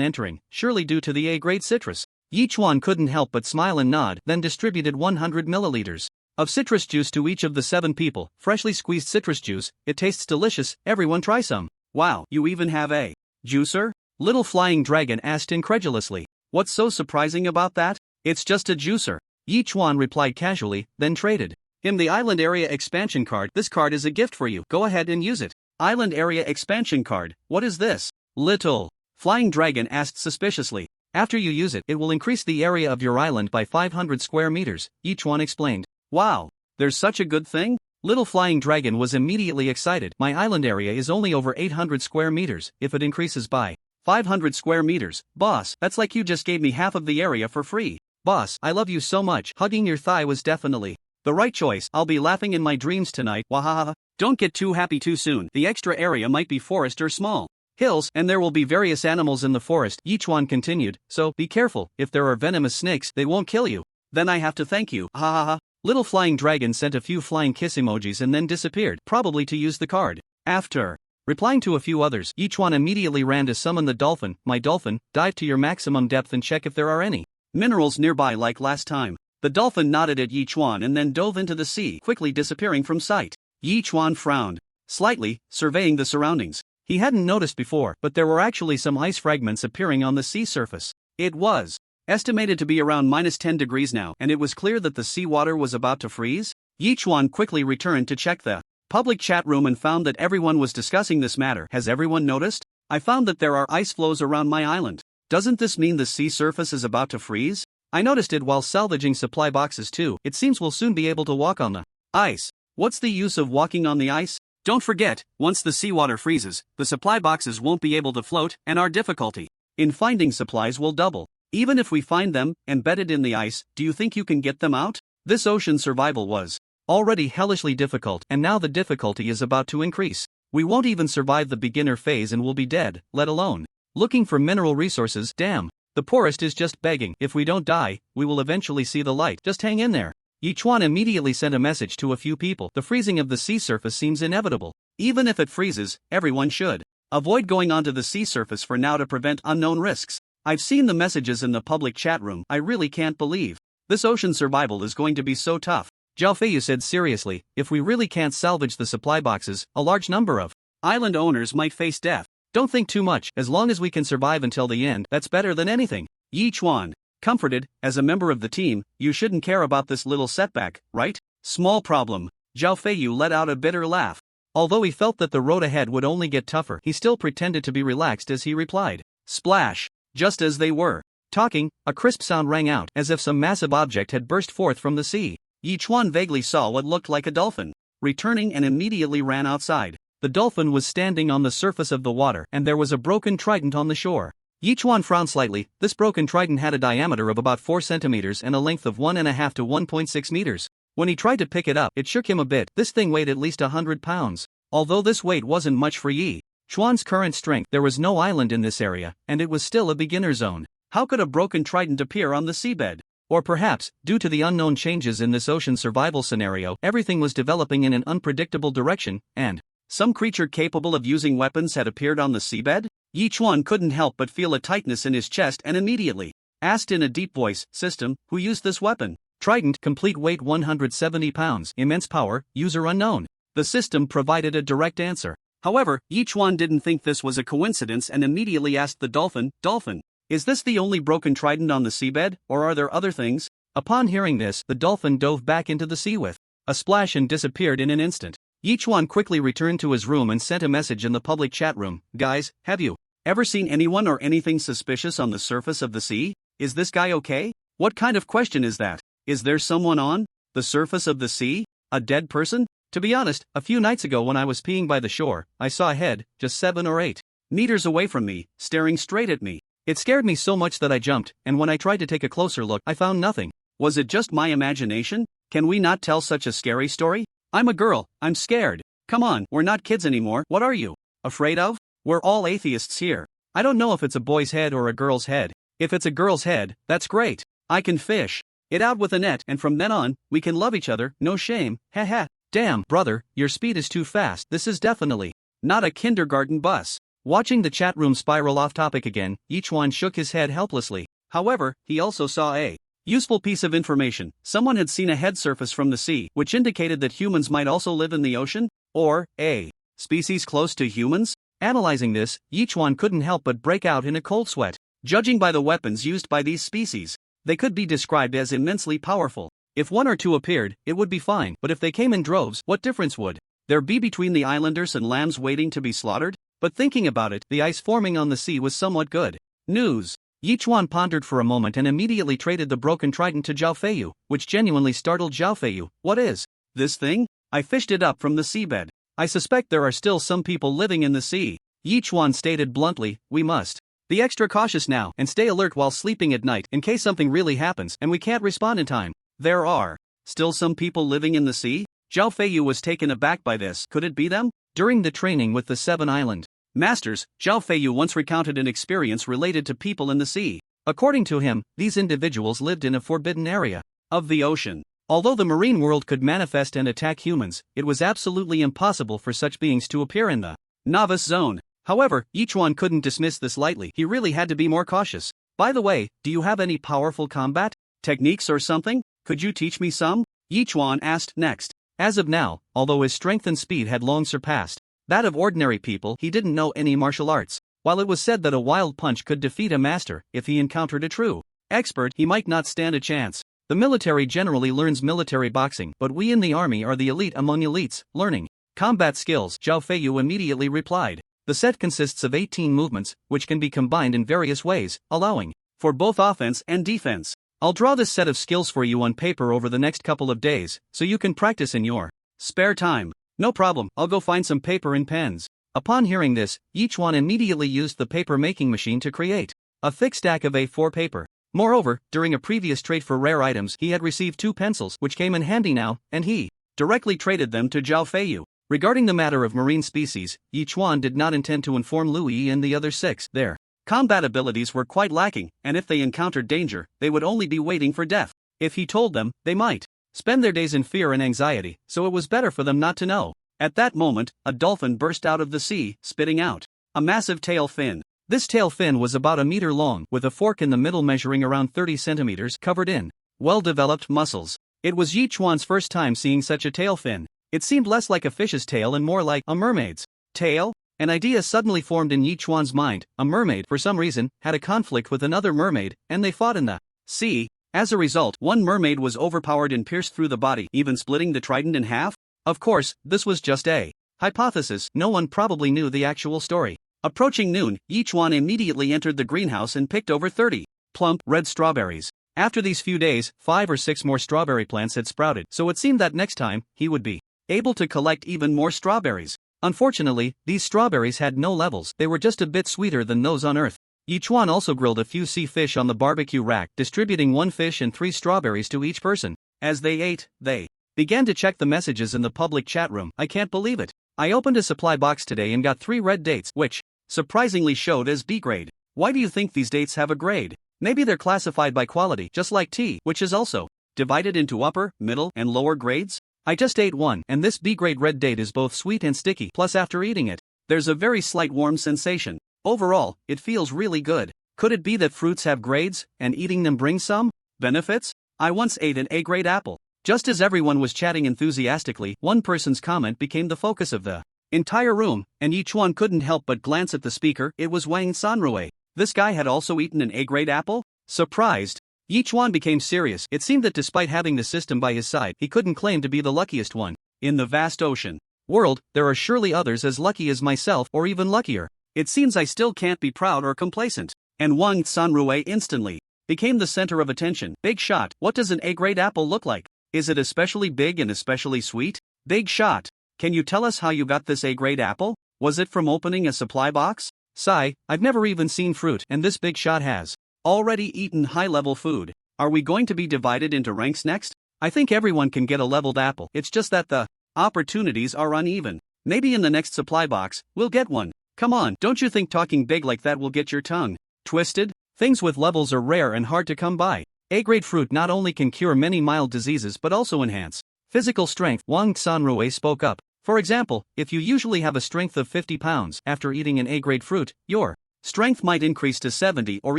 Speaker 2: entering, surely due to the A-grade citrus. Yichuan couldn't help but smile and nod, then distributed 100 milliliters of citrus juice to each of the 7 people. Freshly squeezed citrus juice, it tastes delicious, everyone try some. Wow, you even have a juicer? Little Flying Dragon asked incredulously. What's so surprising about that? It's just a juicer. Yichuan replied casually, then traded him the Island Area Expansion card. This card is a gift for you, go ahead and use it. Island Area Expansion card, what is this? Little Flying Dragon asked suspiciously. After you use it, it will increase the area of your island by 500 square meters, Yichuan explained. Wow, there's such a good thing? Little Flying Dragon was immediately excited. My island area is only over 800 square meters. If it increases by 500 square meters, boss, that's like you just gave me half of the area for free. Boss, I love you so much. Hugging your thigh was definitely the right choice. I'll be laughing in my dreams tonight. Wahaha. Don't get too happy too soon. The extra area might be forest or small hills, and there will be various animals in the forest, Yichuan continued, so be careful. If there are venomous snakes, they won't kill you. Then I have to thank you. Ha ha ha. Little Flying Dragon sent a few flying kiss emojis and then disappeared, probably to use the card. After replying to a few others, Yichuan immediately ran to summon the dolphin. My dolphin, dive to your maximum depth and check if there are any minerals nearby like last time. The dolphin nodded at Yichuan and then dove into the sea, quickly disappearing from sight. Yichuan frowned slightly, surveying the surroundings. He hadn't noticed before, but there were actually some ice fragments appearing on the sea surface. It was estimated to be around -10 degrees now, and it was clear that the seawater was about to freeze. Yichuan quickly returned to check the public chat room and found that everyone was discussing this matter. Has everyone noticed? I found that there are ice floes around my island. Doesn't this mean the sea surface is about to freeze? I noticed it while salvaging supply boxes too. It seems we'll soon be able to walk on the ice. What's the use of walking on the ice? Don't forget, once the seawater freezes, the supply boxes won't be able to float, and our difficulty in finding supplies will double. Even if we find them, embedded in the ice, do you think you can get them out? This ocean survival was already hellishly difficult, and now the difficulty is about to increase. We won't even survive the beginner phase and we'll be dead, let alone looking for mineral resources. Damn, the poorest is just begging. If we don't die, we will eventually see the light. Just hang in there. Yichuan immediately sent a message to a few people. The freezing of the sea surface seems inevitable. Even if it freezes, everyone should avoid going onto the sea surface for now to prevent unknown risks. I've seen the messages in the public chat room. I really can't believe this ocean survival is going to be so tough. Zhao Feiyu said seriously, if we really can't salvage the supply boxes, a large number of island owners might face death. Don't think too much, as long as we can survive until the end, that's better than anything. Yichuan comforted, as a member of the team, you shouldn't care about this little setback, right? Small problem. Zhao Feiyu let out a bitter laugh. Although he felt that the road ahead would only get tougher, he still pretended to be relaxed as he replied. Splash! Just as they were talking, a crisp sound rang out, as if some massive object had burst forth from the sea. Yichuan vaguely saw what looked like a dolphin returning and immediately ran outside. The dolphin was standing on the surface of the water, and there was a broken trident on the shore. Yichuan frowned slightly. This broken trident had a diameter of about 4 centimeters and a length of 1.5 to 1.6 meters. When he tried to pick it up, it shook him a bit. This thing weighed at least 100 pounds. Although this weight wasn't much for Yichuan's current strength, there was no island in this area, and it was still a beginner zone. How could a broken trident appear on the seabed? Or perhaps, due to the unknown changes in this ocean survival scenario, everything was developing in an unpredictable direction, and some creature capable of using weapons had appeared on the seabed? Yichuan couldn't help but feel a tightness in his chest and immediately asked in a deep voice, System, who used this weapon? Trident, complete weight 170 pounds, immense power, user unknown. The system provided a direct answer. However, Yichuan didn't think this was a coincidence and immediately asked the dolphin, Dolphin, is this the only broken trident on the seabed, or are there other things? Upon hearing this, the dolphin dove back into the sea with a splash and disappeared in an instant. Yichuan quickly returned to his room and sent a message in the public chat room. Guys, have you ever seen anyone or anything suspicious on the surface of the sea? Is this guy okay? What kind of question is that? Is there someone on the surface of the sea? A dead person? To be honest, a few nights ago when I was peeing by the shore, I saw a head, just 7 or 8 meters away from me, staring straight at me. It scared me so much that I jumped, and when I tried to take a closer look, I found nothing. Was it just my imagination? Can we not tell such a scary story? I'm a girl, I'm scared. Come on, we're not kids anymore. What are you afraid of? We're all atheists here. I don't know if it's a boy's head or a girl's head. If it's a girl's head, that's great. I can fish it out with a net, and from then on, we can love each other, no shame, haha. Damn, brother, your speed is too fast. This is definitely not a kindergarten bus. Watching the chat room spiral off topic again, Yichuan shook his head helplessly. However, he also saw a useful piece of information. Someone had seen a head surface from the sea, which indicated that humans might also live in the ocean, or a species close to humans. Analyzing this, Yichuan couldn't help but break out in a cold sweat. Judging by the weapons used by these species, they could be described as immensely powerful. If one or two appeared, it would be fine, but if they came in droves, what difference would there be between the islanders and lambs waiting to be slaughtered? But thinking about it, the ice forming on the sea was somewhat good news. Yichuan pondered for a moment and immediately traded the broken trident to Zhao Feiyu, which genuinely startled Zhao Feiyu. What is this thing? I fished it up from the seabed. I suspect there are still some people living in the sea. Yichuan stated bluntly, we must be extra cautious now and stay alert while sleeping at night in case something really happens and we can't respond in time. There are still some people living in the sea? Zhao Feiyu was taken aback by this. Could it be them? During the training with the Seven Island Masters, Zhao Feiyu once recounted an experience related to people in the sea. According to him, these individuals lived in a forbidden area of the ocean. Although the marine world could manifest and attack humans, it was absolutely impossible for such beings to appear in the novice zone. However, Yichuan couldn't dismiss this lightly. He really had to be more cautious. By the way, do you have any powerful combat techniques or something? Could you teach me some? Yichuan asked next. As of now, although his strength and speed had long surpassed that of ordinary people, he didn't know any martial arts. While it was said that a wild punch could defeat a master, if he encountered a true expert, he might not stand a chance. The military generally learns military boxing, but we in the army are the elite among elites, learning combat skills. Zhao Feiyu immediately replied. The set consists of 18 movements, which can be combined in various ways, allowing for both offense and defense. I'll draw this set of skills for you on paper over the next couple of days, so you can practice in your spare time. No problem, I'll go find some paper and pens. Upon hearing this, Yichuan immediately used the paper making machine to create a thick stack of A4 paper. Moreover, during a previous trade for rare items, he had received 2 pencils, which came in handy now, and he directly traded them to Zhao Feiyu. Regarding the matter of marine species, Yichuan did not intend to inform Louis and the other 6. Their combat abilities were quite lacking, and if they encountered danger, they would only be waiting for death. If he told them, they might spend their days in fear and anxiety, so it was better for them not to know. At that moment, a dolphin burst out of the sea, spitting out a massive tail fin. This tail fin was about a meter long, with a fork in the middle measuring around 30 centimeters, covered in well-developed muscles. It was Yichuan's first time seeing such a tail fin. It seemed less like a fish's tail and more like a mermaid's tail. An idea suddenly formed in Yichuan's mind. A mermaid, for some reason, had a conflict with another mermaid, and they fought in the sea. As a result, one mermaid was overpowered and pierced through the body, even splitting the trident in half. Of course, this was just a hypothesis. No one probably knew the actual story. Approaching noon, Yichuan immediately entered the greenhouse and picked over 30 plump, red strawberries. After these few days, 5 or 6 more strawberry plants had sprouted, so it seemed that next time, he would be able to collect even more strawberries. Unfortunately, these strawberries had no levels. They were just a bit sweeter than those on Earth. Yichuan also grilled a few sea fish on the barbecue rack, distributing 1 fish and 3 strawberries to each person. As they ate, they began to check the messages in the public chat room. I can't believe it. I opened a supply box today and got 3 red dates, which surprisingly showed as B grade. Why do you think these dates have a grade? Maybe they're classified by quality, just like tea, which is also divided into upper, middle, and lower grades? I just ate one, and this B grade red date is both sweet and sticky, plus after eating it, there's a very slight warm sensation. Overall, it feels really good. Could it be that fruits have grades, and eating them brings some benefits? I once ate an A grade apple. Just as everyone was chatting enthusiastically, one person's comment became the focus of the entire room, and Yichuan couldn't help but glance at the speaker. It was Wang Sanrui. This guy had also eaten an A grade apple? Surprised, Yichuan became serious. It seemed that despite having the system by his side, he couldn't claim to be the luckiest one. In the vast ocean world, there are surely others as lucky as myself or even luckier. It seems I still can't be proud or complacent. And Wang Sanrui instantly became the center of attention. Big shot, what does an A grade apple look like? Is it especially big and especially sweet? Big shot, can you tell us how you got this A grade apple? Was it from opening a supply box? Sigh, I've never even seen fruit, and this big shot has already eaten high-level food. Are we going to be divided into ranks next? I think everyone can get a leveled apple. It's just that the opportunities are uneven. Maybe in the next supply box, we'll get one. Come on, don't you think talking big like that will get your tongue twisted? Things with levels are rare and hard to come by. A-grade fruit not only can cure many mild diseases but also enhance physical strength. Wang Sanrui spoke up. For example, if you usually have a strength of 50 pounds after eating an A-grade fruit, your strength might increase to 70 or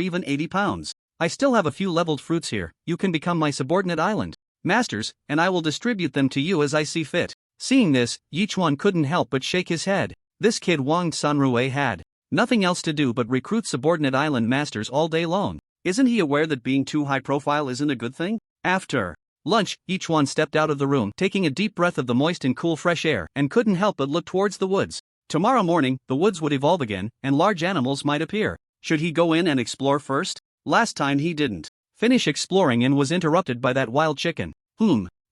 Speaker 2: even 80 pounds. I still have a few leveled fruits here. You can become my subordinate island masters, and I will distribute them to you as I see fit. Seeing this, Yichuan couldn't help but shake his head. This kid Wang Sanrui had nothing else to do but recruit subordinate island masters all day long. Isn't he aware that being too high profile isn't a good thing? After lunch, Yichuan stepped out of the room, taking a deep breath of the moist and cool fresh air, and couldn't help but look towards the woods. Tomorrow morning, the woods would evolve again, and large animals might appear. Should he go in and explore first? Last time he didn't finish exploring and was interrupted by that wild chicken.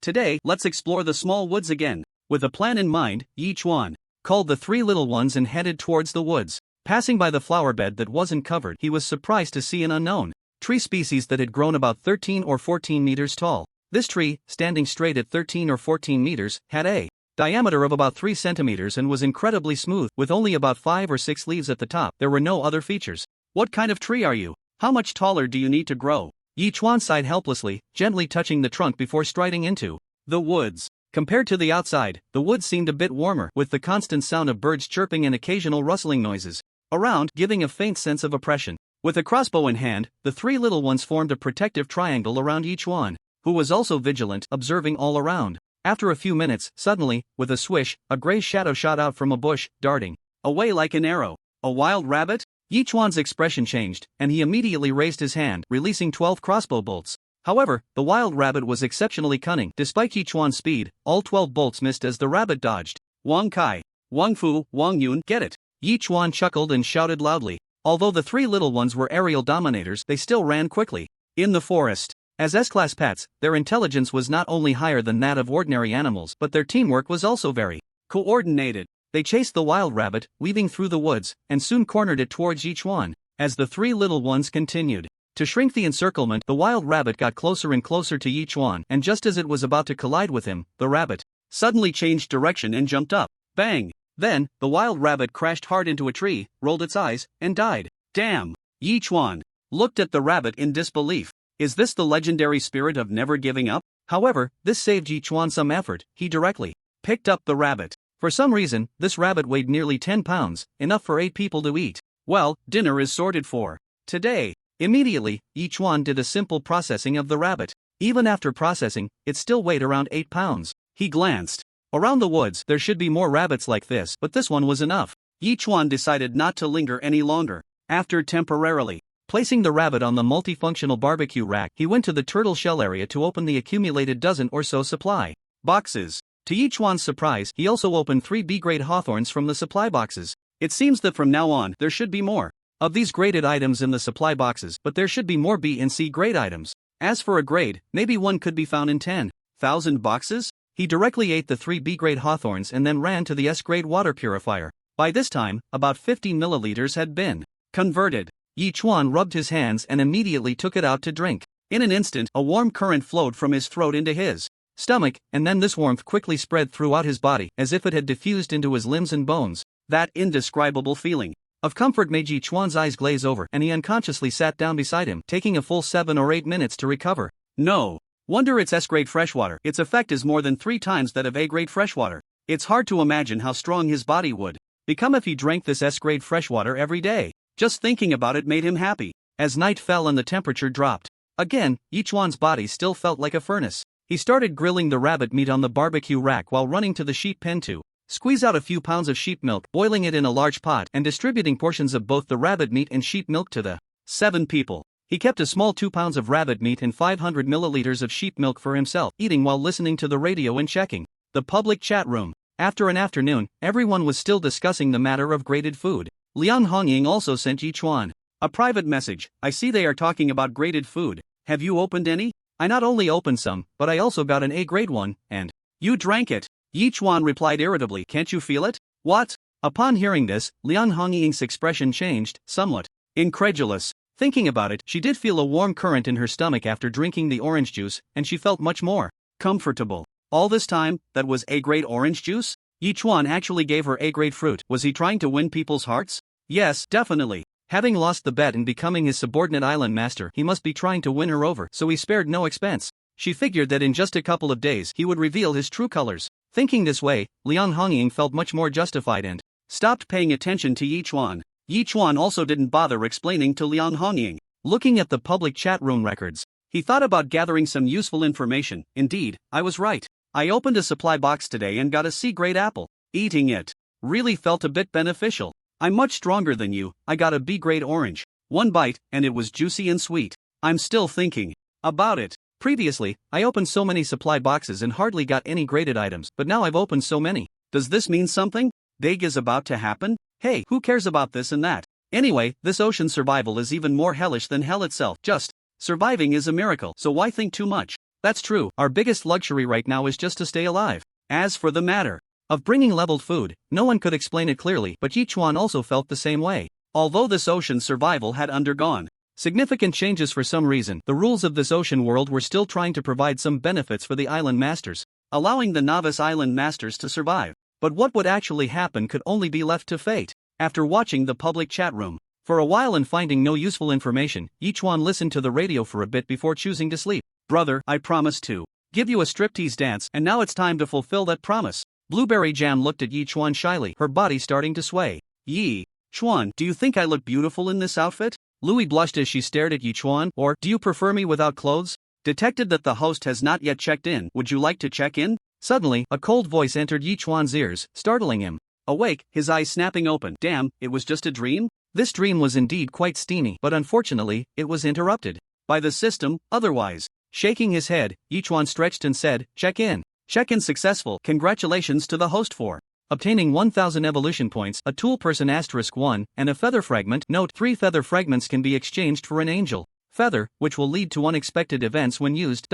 Speaker 2: Today, let's explore the small woods again. With a plan in mind, Yichuan called the three little ones and headed towards the woods. Passing by the flower bed that wasn't covered, he was surprised to see an unknown tree species that had grown about 13 or 14 meters tall. This tree, standing straight at 13 or 14 meters, had a diameter of about 3 centimeters and was incredibly smooth, with only about 5 or 6 leaves at the top. There were no other features. What kind of tree are you? How much taller do you need to grow? Yichuan sighed helplessly, gently touching the trunk before striding into the woods. Compared to the outside, the woods seemed a bit warmer, with the constant sound of birds chirping and occasional rustling noises around, giving a faint sense of oppression. With a crossbow in hand, the three little ones formed a protective triangle around Yichuan, who was also vigilant, observing all around. After a few minutes, suddenly, with a swish, a gray shadow shot out from a bush, darting away like an arrow. A wild rabbit? Yichuan's expression changed, and he immediately raised his hand, releasing 12 crossbow bolts. However, the wild rabbit was exceptionally cunning. Despite Yichuan's speed, all 12 bolts missed as the rabbit dodged. Wang Kai, Wang Fu, Wang Yun, get it! Yichuan chuckled and shouted loudly. Although the three little ones were aerial dominators, they still ran quickly. In the forest, as S-class pets, their intelligence was not only higher than that of ordinary animals, but their teamwork was also very coordinated. They chased the wild rabbit, weaving through the woods, and soon cornered it towards Yichuan. As the three little ones continued to shrink the encirclement, the wild rabbit got closer and closer to Yichuan, and just as it was about to collide with him, the rabbit suddenly changed direction and jumped up. Bang! Then, the wild rabbit crashed hard into a tree, rolled its eyes, and died. Damn! Yichuan looked at the rabbit in disbelief. Is this the legendary spirit of never giving up? However, this saved Yichuan some effort. He directly picked up the rabbit. For some reason, this rabbit weighed nearly 10 pounds, enough for 8 people to eat. Well, dinner is sorted for today. Immediately, Yichuan did a simple processing of the rabbit. Even after processing, it still weighed around 8 pounds. He glanced around the woods. There should be more rabbits like this, but this one was enough. Yichuan decided not to linger any longer. After temporarily placing the rabbit on the multifunctional barbecue rack, he went to the turtle shell area to open the accumulated dozen or so supply boxes. To Yichuan's surprise, he also opened 3 B-grade hawthorns from the supply boxes. It seems that from now on, there should be more of these graded items in the supply boxes, but there should be more B and C grade items. As for a grade, maybe one could be found in 10,000 boxes? He directly ate the 3 B-grade hawthorns and then ran to the S-grade water purifier. By this time, about 50 milliliters had been converted. Yichuan rubbed his hands and immediately took it out to drink. In an instant, a warm current flowed from his throat into his stomach, and then this warmth quickly spread throughout his body, as if it had diffused into his limbs and bones. That indescribable feeling of comfort made Yichuan's eyes glaze over, and he unconsciously sat down beside him, taking a full 7 or 8 minutes to recover. No wonder it's S-grade freshwater. Its effect is more than 3 times that of A-grade freshwater. It's hard to imagine how strong his body would become if he drank this S-grade freshwater every day. Just thinking about it made him happy. As night fell and the temperature dropped again, Yichuan's body still felt like a furnace. He started grilling the rabbit meat on the barbecue rack while running to the sheep pen to squeeze out a few pounds of sheep milk, boiling it in a large pot, and distributing portions of both the rabbit meat and sheep milk to the 7 people. He kept a small 2 pounds of rabbit meat and 500 milliliters of sheep milk for himself, eating while listening to the radio and checking the public chat room. After an afternoon, everyone was still discussing the matter of graded food. Liang Hongying also sent Yichuan a private message. I see they are talking about graded food. Have you opened any? I not only opened some, but I also got an A-grade one, and you drank it. Yichuan replied irritably, can't you feel it? What? Upon hearing this, Liang Hongying's expression changed, somewhat incredulous. Thinking about it, she did feel a warm current in her stomach after drinking the orange juice, and she felt much more comfortable. All this time, that was A-grade orange juice? Yi Chuan actually gave her A-grade fruit. Was he trying to win people's hearts? Yes, definitely. Having lost the bet and becoming his subordinate island master, he must be trying to win her over, so he spared no expense. She figured that in just a couple of days he would reveal his true colors. Thinking this way, Liang Hongying felt much more justified and stopped paying attention to Yi Chuan. Yi Chuan also didn't bother explaining to Liang Hongying. Looking at the public chat room records, he thought about gathering some useful information. Indeed, I was right. I opened a supply box today and got a C-grade apple. Eating it really felt a bit beneficial. I'm much stronger than you. I got a B-grade orange. One bite, and it was juicy and sweet. I'm still thinking about it. Previously, I opened so many supply boxes and hardly got any graded items, but now I've opened so many. Does this mean something big is about to happen? Hey, who cares about this and that? Anyway, this ocean survival is even more hellish than hell itself. Just surviving is a miracle, so why think too much? That's true, our biggest luxury right now is just to stay alive. As for the matter of bringing leveled food, no one could explain it clearly, but Yi Chuan also felt the same way. Although this ocean survival had undergone significant changes for some reason, the rules of this ocean world were still trying to provide some benefits for the island masters, allowing the novice island masters to survive. But what would actually happen could only be left to fate. After watching the public chat room for a while and finding no useful information, Yi Chuan listened to the radio for a bit before choosing to sleep. Brother, I promised to give you a striptease dance, and now it's time to fulfill that promise. Blueberry Jam looked at Yi Chuan shyly, her body starting to sway. Yi Chuan, do you think I look beautiful in this outfit? Louis blushed as she stared at Yi Chuan. Or, do you prefer me without clothes? Detected that the host has not yet checked in. Would you like to check in? Suddenly, a cold voice entered Yi Chuan's ears, startling him. Awake, his eyes snapping open. Damn, it was just a dream? This dream was indeed quite steamy, but unfortunately, it was interrupted by the system. Otherwise, shaking his head, Yi Chuan stretched and said, check in. Check-in successful. Congratulations to the host for obtaining 1000 evolution points, a tool person *1, and a feather fragment. Note, 3 feather fragments can be exchanged for an angel feather, which will lead to unexpected events when used.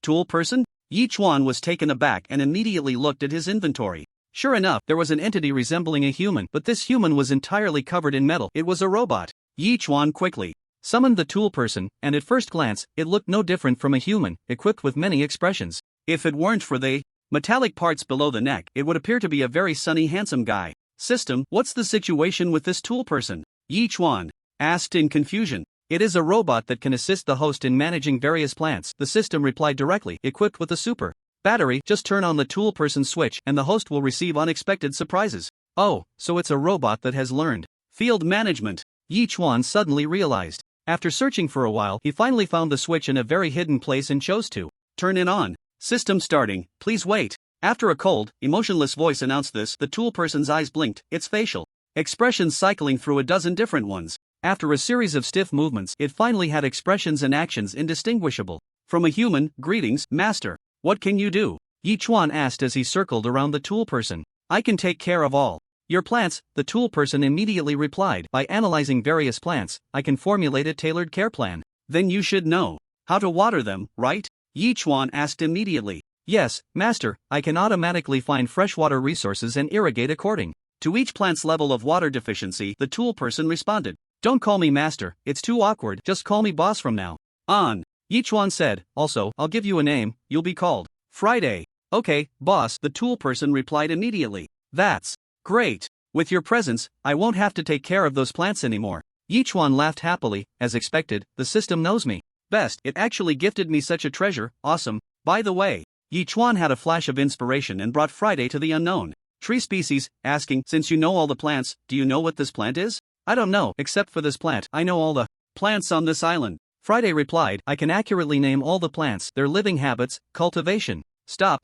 Speaker 2: Tool person? Yi Chuan was taken aback and immediately looked at his inventory. Sure enough, there was an entity resembling a human, but this human was entirely covered in metal. It was a robot. Yi Chuan quickly summoned the tool person, and at first glance, it looked no different from a human, equipped with many expressions. If it weren't for the metallic parts below the neck, it would appear to be a very sunny, handsome guy. System, what's the situation with this tool person? Yi Chuan asked in confusion. It is a robot that can assist the host in managing various plants, the system replied directly, equipped with a super battery. Just turn on the tool person switch and the host will receive unexpected surprises. Oh, so it's a robot that has learned field management. Yi Chuan suddenly realized. After searching for a while, he finally found the switch in a very hidden place and chose to turn it on. System starting, please wait. After a cold, emotionless voice announced this, the tool person's eyes blinked, its facial expressions cycling through a dozen different ones. After a series of stiff movements, it finally had expressions and actions indistinguishable from a human. Greetings, master. What can you do? Yi Chuan asked as he circled around the tool person. I can take care of all your plants, the tool person immediately replied. By analyzing various plants, I can formulate a tailored care plan. Then you should know how to water them, right? Yi Chuan asked immediately. Yes, master, I can automatically find freshwater resources and irrigate according to each plant's level of water deficiency, the tool person responded. Don't call me master, it's too awkward, just call me boss from now on. Yi Chuan said, also, I'll give you a name, you'll be called Friday. Okay, boss, the tool person replied immediately. That's great. With your presence, I won't have to take care of those plants anymore. Yi Chuan laughed happily. As expected, the system knows me best. It actually gifted me such a treasure. Awesome. By the way, Yi Chuan had a flash of inspiration and brought Friday to the unknown tree species, asking, since you know all the plants, do you know what this plant is? I don't know, except for this plant. I know all the plants on this island. Friday replied, I can accurately name all the plants, their living habits, cultivation. Stop.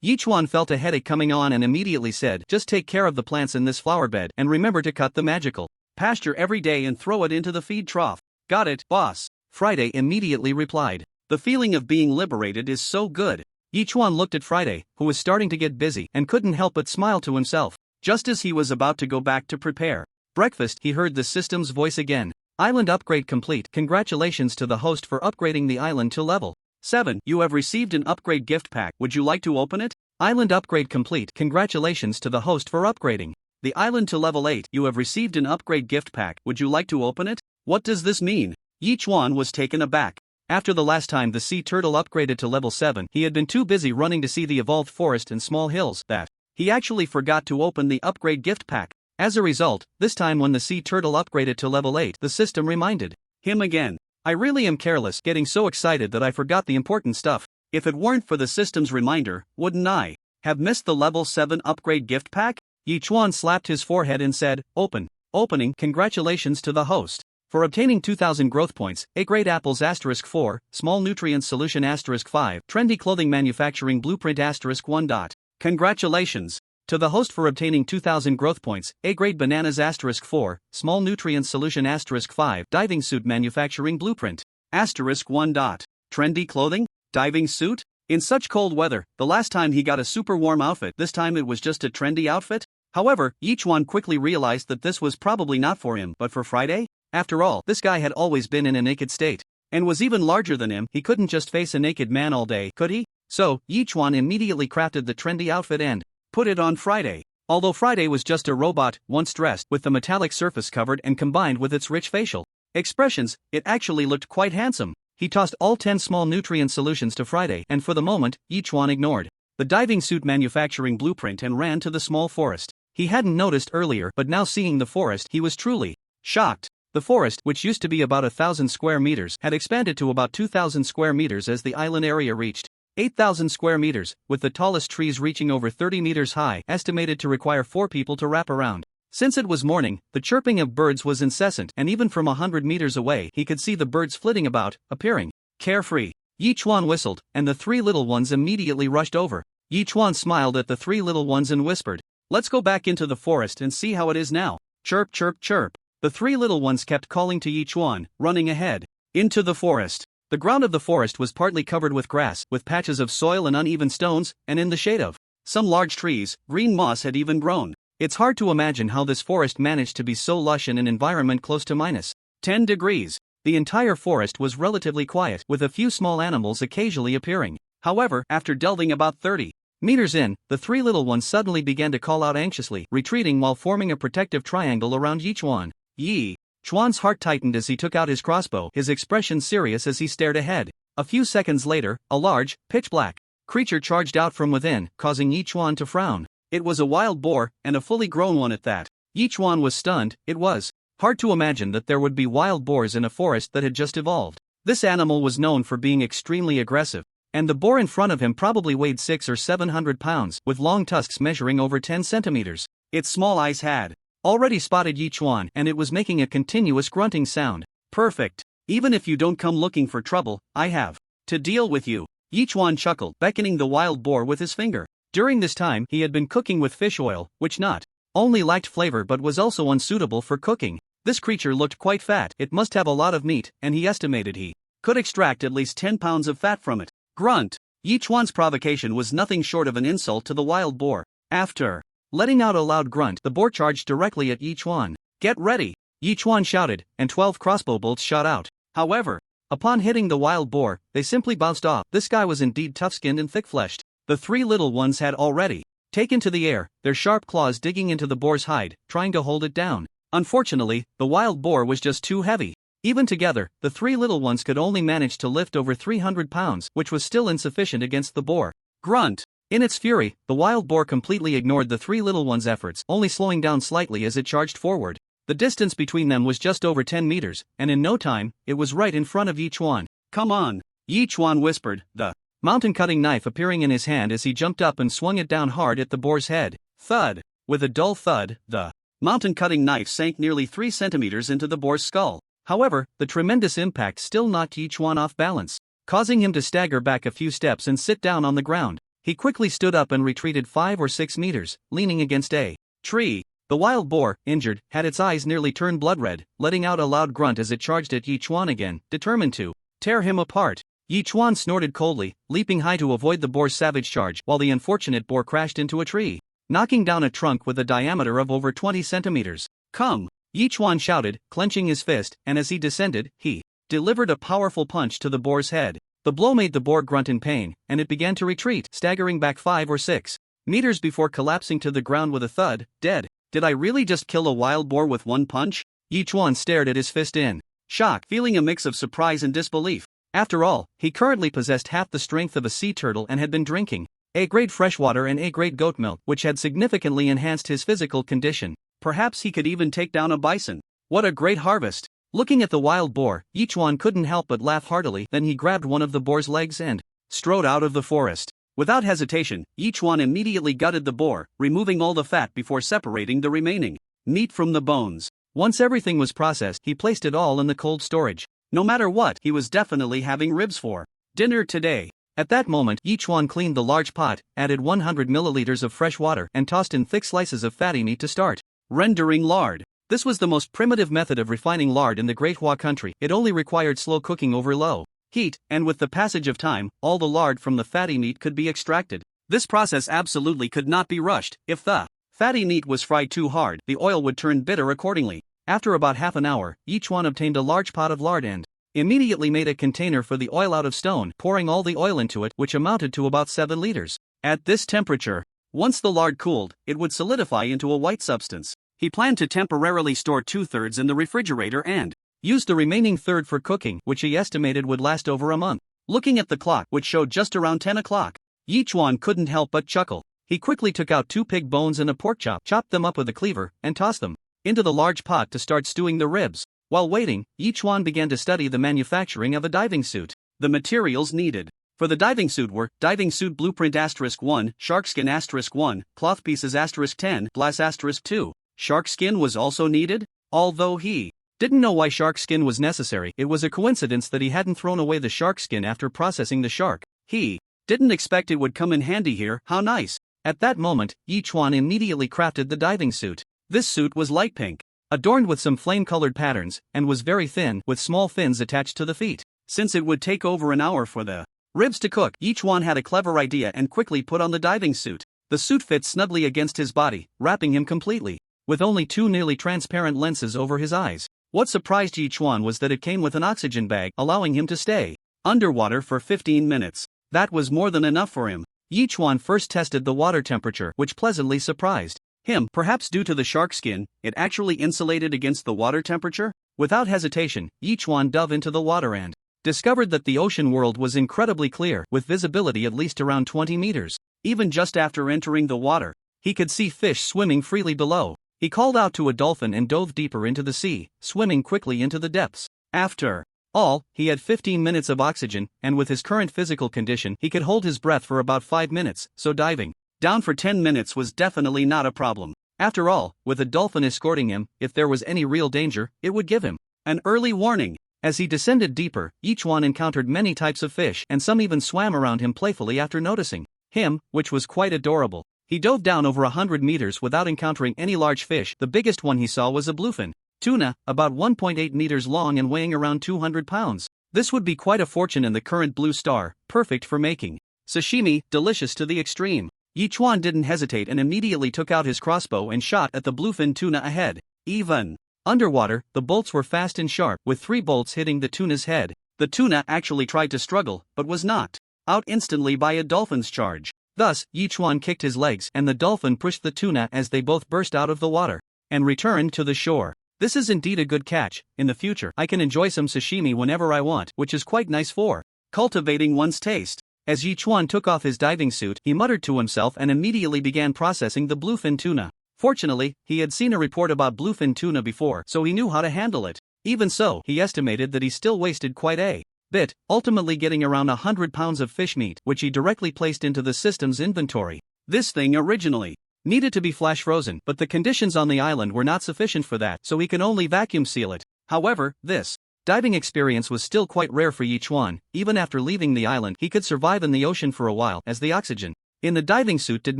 Speaker 2: Yi Chuan felt a headache coming on and immediately said, just take care of the plants in this flower bed and remember to cut the magical pasture every day and throw it into the feed trough. Got it, boss. Friday immediately replied. The feeling of being liberated is so good. Yi Chuan looked at Friday, who was starting to get busy, and couldn't help but smile to himself. Just as he was about to go back to prepare breakfast, he heard the system's voice again. Island upgrade complete. Congratulations to the host for upgrading the island to level 7. You have received an upgrade gift pack. Would you like to open it? Island upgrade complete. Congratulations to the host for upgrading the island to level 8. You have received an upgrade gift pack. Would you like to open it? What does this mean? Yi Chuan was taken aback. After the last time the sea turtle upgraded to level 7, he had been too busy running to see the evolved forest and small hills that he actually forgot to open the upgrade gift pack. As a result, this time when the sea turtle upgraded to level 8, the system reminded him again. I really am careless, getting so excited that I forgot the important stuff. If it weren't for the system's reminder, wouldn't I have missed the level 7 upgrade gift pack? Yi Chuan slapped his forehead and said, Opening, congratulations to the host. For obtaining 2000 growth points, A grade apples *4, small nutrients solution *5, trendy clothing manufacturing blueprint *1. Congratulations to the host for obtaining 2000 growth points, A grade bananas *4, small nutrients solution *5, diving suit manufacturing blueprint *1. Trendy clothing? Diving suit? In such cold weather, the last time he got a super warm outfit, this time it was just a trendy outfit? However, Yi Chuan quickly realized that this was probably not for him, but for Friday? After all, this guy had always been in a naked state, and was even larger than him. He couldn't just face a naked man all day, could he? So, Yi Chuan immediately crafted the trendy outfit and put it on Friday. Although Friday was just a robot, once dressed, with the metallic surface covered and combined with its rich facial expressions, it actually looked quite handsome. He tossed all 10 small nutrient solutions to Friday, and for the moment, Yi Chuan ignored the diving suit manufacturing blueprint and ran to the small forest. He hadn't noticed earlier, but now seeing the forest, he was truly shocked. The forest, which used to be about 1,000 square meters, had expanded to about 2,000 square meters as the island area reached 8,000 square meters, with the tallest trees reaching over 30 meters high, estimated to require 4 people to wrap around. Since it was morning, the chirping of birds was incessant, and even from 100 meters away, he could see the birds flitting about, appearing carefree. Yi Chuan whistled, and the 3 little ones immediately rushed over. Yi Chuan smiled at the 3 little ones and whispered, "Let's go back into the forest and see how it is now." Chirp, chirp, chirp. The 3 little ones kept calling to Yi Chuan, running ahead into the forest. The ground of the forest was partly covered with grass, with patches of soil and uneven stones, and in the shade of some large trees, green moss had even grown. It's hard to imagine how this forest managed to be so lush in an environment close to -10 degrees. The entire forest was relatively quiet, with a few small animals occasionally appearing. However, after delving about 30 meters in, the 3 little ones suddenly began to call out anxiously, retreating while forming a protective triangle around Yi Chuan. Yi Chuan's heart tightened as he took out his crossbow, his expression serious as he stared ahead. A few seconds later, a large, pitch-black creature charged out from within, causing Yi Chuan to frown. It was a wild boar, and a fully grown one at that. Yi Chuan was stunned. It was hard to imagine that there would be wild boars in a forest that had just evolved. This animal was known for being extremely aggressive, and the boar in front of him probably weighed 600 or 700 pounds, with long tusks measuring over 10 centimeters. Its small eyes had already spotted Yi Chuan, and it was making a continuous grunting sound. Perfect. Even if you don't come looking for trouble, I have to deal with you. Yi Chuan chuckled, beckoning the wild boar with his finger. During this time, he had been cooking with fish oil, which not only lacked flavor but was also unsuitable for cooking. This creature looked quite fat. It must have a lot of meat, and he estimated he could extract at least 10 pounds of fat from it. Grunt. Yi Chuan's provocation was nothing short of an insult to the wild boar. After letting out a loud grunt, the boar charged directly at Yi Chuan. "Get ready!" Yi Chuan shouted, and 12 crossbow bolts shot out. However, upon hitting the wild boar, they simply bounced off. This guy was indeed tough-skinned and thick-fleshed. The 3 little ones had already taken to the air, their sharp claws digging into the boar's hide, trying to hold it down. Unfortunately, the wild boar was just too heavy. Even together, the 3 little ones could only manage to lift over 300 pounds, which was still insufficient against the boar. Grunt. In its fury, the wild boar completely ignored the 3 little ones' efforts, only slowing down slightly as it charged forward. The distance between them was just over 10 meters, and in no time, it was right in front of Yi Chuan. "Come on," Yi Chuan whispered, the mountain-cutting knife appearing in his hand as he jumped up and swung it down hard at the boar's head. Thud. With a dull thud, the mountain-cutting knife sank nearly 3 centimeters into the boar's skull. However, the tremendous impact still knocked Yi Chuan off balance, causing him to stagger back a few steps and sit down on the ground. He quickly stood up and retreated 5 or 6 meters, leaning against a tree. The wild boar, injured, had its eyes nearly turned blood-red, letting out a loud grunt as it charged at Yi Chuan again, determined to tear him apart. Yi Chuan snorted coldly, leaping high to avoid the boar's savage charge, while the unfortunate boar crashed into a tree, knocking down a trunk with a diameter of over 20 centimeters. "Come!" Yi Chuan shouted, clenching his fist, and as he descended, he delivered a powerful punch to the boar's head. The blow made the boar grunt in pain, and it began to retreat, staggering back 5 or 6 meters before collapsing to the ground with a thud, dead. Did I really just kill a wild boar with one punch? Yi Chuan stared at his fist in shock, feeling a mix of surprise and disbelief. After all, he currently possessed half the strength of a sea turtle and had been drinking A-grade freshwater and A-grade goat milk, which had significantly enhanced his physical condition. Perhaps he could even take down a bison. What a great harvest! Looking at the wild boar, Yichuan couldn't help but laugh heartily. Then he grabbed one of the boar's legs and strode out of the forest. Without hesitation, Yichuan immediately gutted the boar, removing all the fat before separating the remaining meat from the bones. Once everything was processed, he placed it all in the cold storage. No matter what, he was definitely having ribs for dinner today. At that moment, Yichuan cleaned the large pot, added 100 milliliters of fresh water, and tossed in thick slices of fatty meat to start rendering lard. This was the most primitive method of refining lard in the Great Hua country. It only required slow cooking over low heat, and with the passage of time, all the lard from the fatty meat could be extracted. This process absolutely could not be rushed. If the fatty meat was fried too hard, the oil would turn bitter accordingly. After about half an hour, Yichuan obtained a large pot of lard and immediately made a container for the oil out of stone, pouring all the oil into it, which amounted to about 7 liters. At this temperature, once the lard cooled, it would solidify into a white substance. He planned to temporarily store 2/3 in the refrigerator and used the remaining third for cooking, which he estimated would last over a month. Looking at the clock, which showed just around 10 o'clock, Yichuan couldn't help but chuckle. He quickly took out 2 pig bones and a pork chop, chopped them up with a cleaver, and tossed them into the large pot to start stewing the ribs. While waiting, Yichuan began to study the manufacturing of a diving suit. The materials needed for the diving suit were diving suit blueprint *1, sharkskin *1, cloth pieces *10, glass *2. Shark skin was also needed. Although he didn't know why shark skin was necessary, it was a coincidence that he hadn't thrown away the shark skin after processing the shark. He didn't expect it would come in handy here. How nice! At that moment, Yichuan immediately crafted the diving suit. This suit was light pink, adorned with some flame-colored patterns, and was very thin, with small fins attached to the feet. Since it would take over an hour for the ribs to cook, Yichuan had a clever idea and quickly put on the diving suit. The suit fit snugly against his body, wrapping him completely, with only 2 nearly transparent lenses over his eyes. What surprised Yichuan was that it came with an oxygen bag, allowing him to stay underwater for 15 minutes. That was more than enough for him. Yichuan first tested the water temperature, which pleasantly surprised him. Perhaps due to the shark skin, it actually insulated against the water temperature. Without hesitation, Yichuan dove into the water and discovered that the ocean world was incredibly clear, with visibility at least around 20 meters. Even just after entering the water, he could see fish swimming freely below. He called out to a dolphin and dove deeper into the sea, swimming quickly into the depths. After all, he had 15 minutes of oxygen, and with his current physical condition, he could hold his breath for about 5 minutes, so diving down for 10 minutes was definitely not a problem. After all, with a dolphin escorting him, if there was any real danger, it would give him an early warning. As he descended deeper, Yichuan encountered many types of fish, and some even swam around him playfully after noticing him, which was quite adorable. He dove down over 100 meters without encountering any large fish. The biggest one he saw was a bluefin tuna, about 1.8 meters long and weighing around 200 pounds. This would be quite a fortune in the current blue star, perfect for making sashimi, delicious to the extreme. Yichuan didn't hesitate and immediately took out his crossbow and shot at the bluefin tuna ahead. Even underwater, the bolts were fast and sharp, with 3 bolts hitting the tuna's head. The tuna actually tried to struggle, but was knocked out instantly by a dolphin's charge. Thus, Yichuan kicked his legs and the dolphin pushed the tuna as they both burst out of the water and returned to the shore. This is indeed a good catch. In the future, I can enjoy some sashimi whenever I want, which is quite nice for cultivating one's taste. As Yichuan took off his diving suit, he muttered to himself and immediately began processing the bluefin tuna. Fortunately, he had seen a report about bluefin tuna before, so he knew how to handle it. Even so, he estimated that he still wasted quite a bit, ultimately getting around 100 pounds of fish meat, which he directly placed into the system's inventory. This thing originally needed to be flash frozen, but the conditions on the island were not sufficient for that, so he can only vacuum seal it. However, this diving experience was still quite rare for Yichuan. Even after leaving the island, he could survive in the ocean for a while, as the oxygen in the diving suit did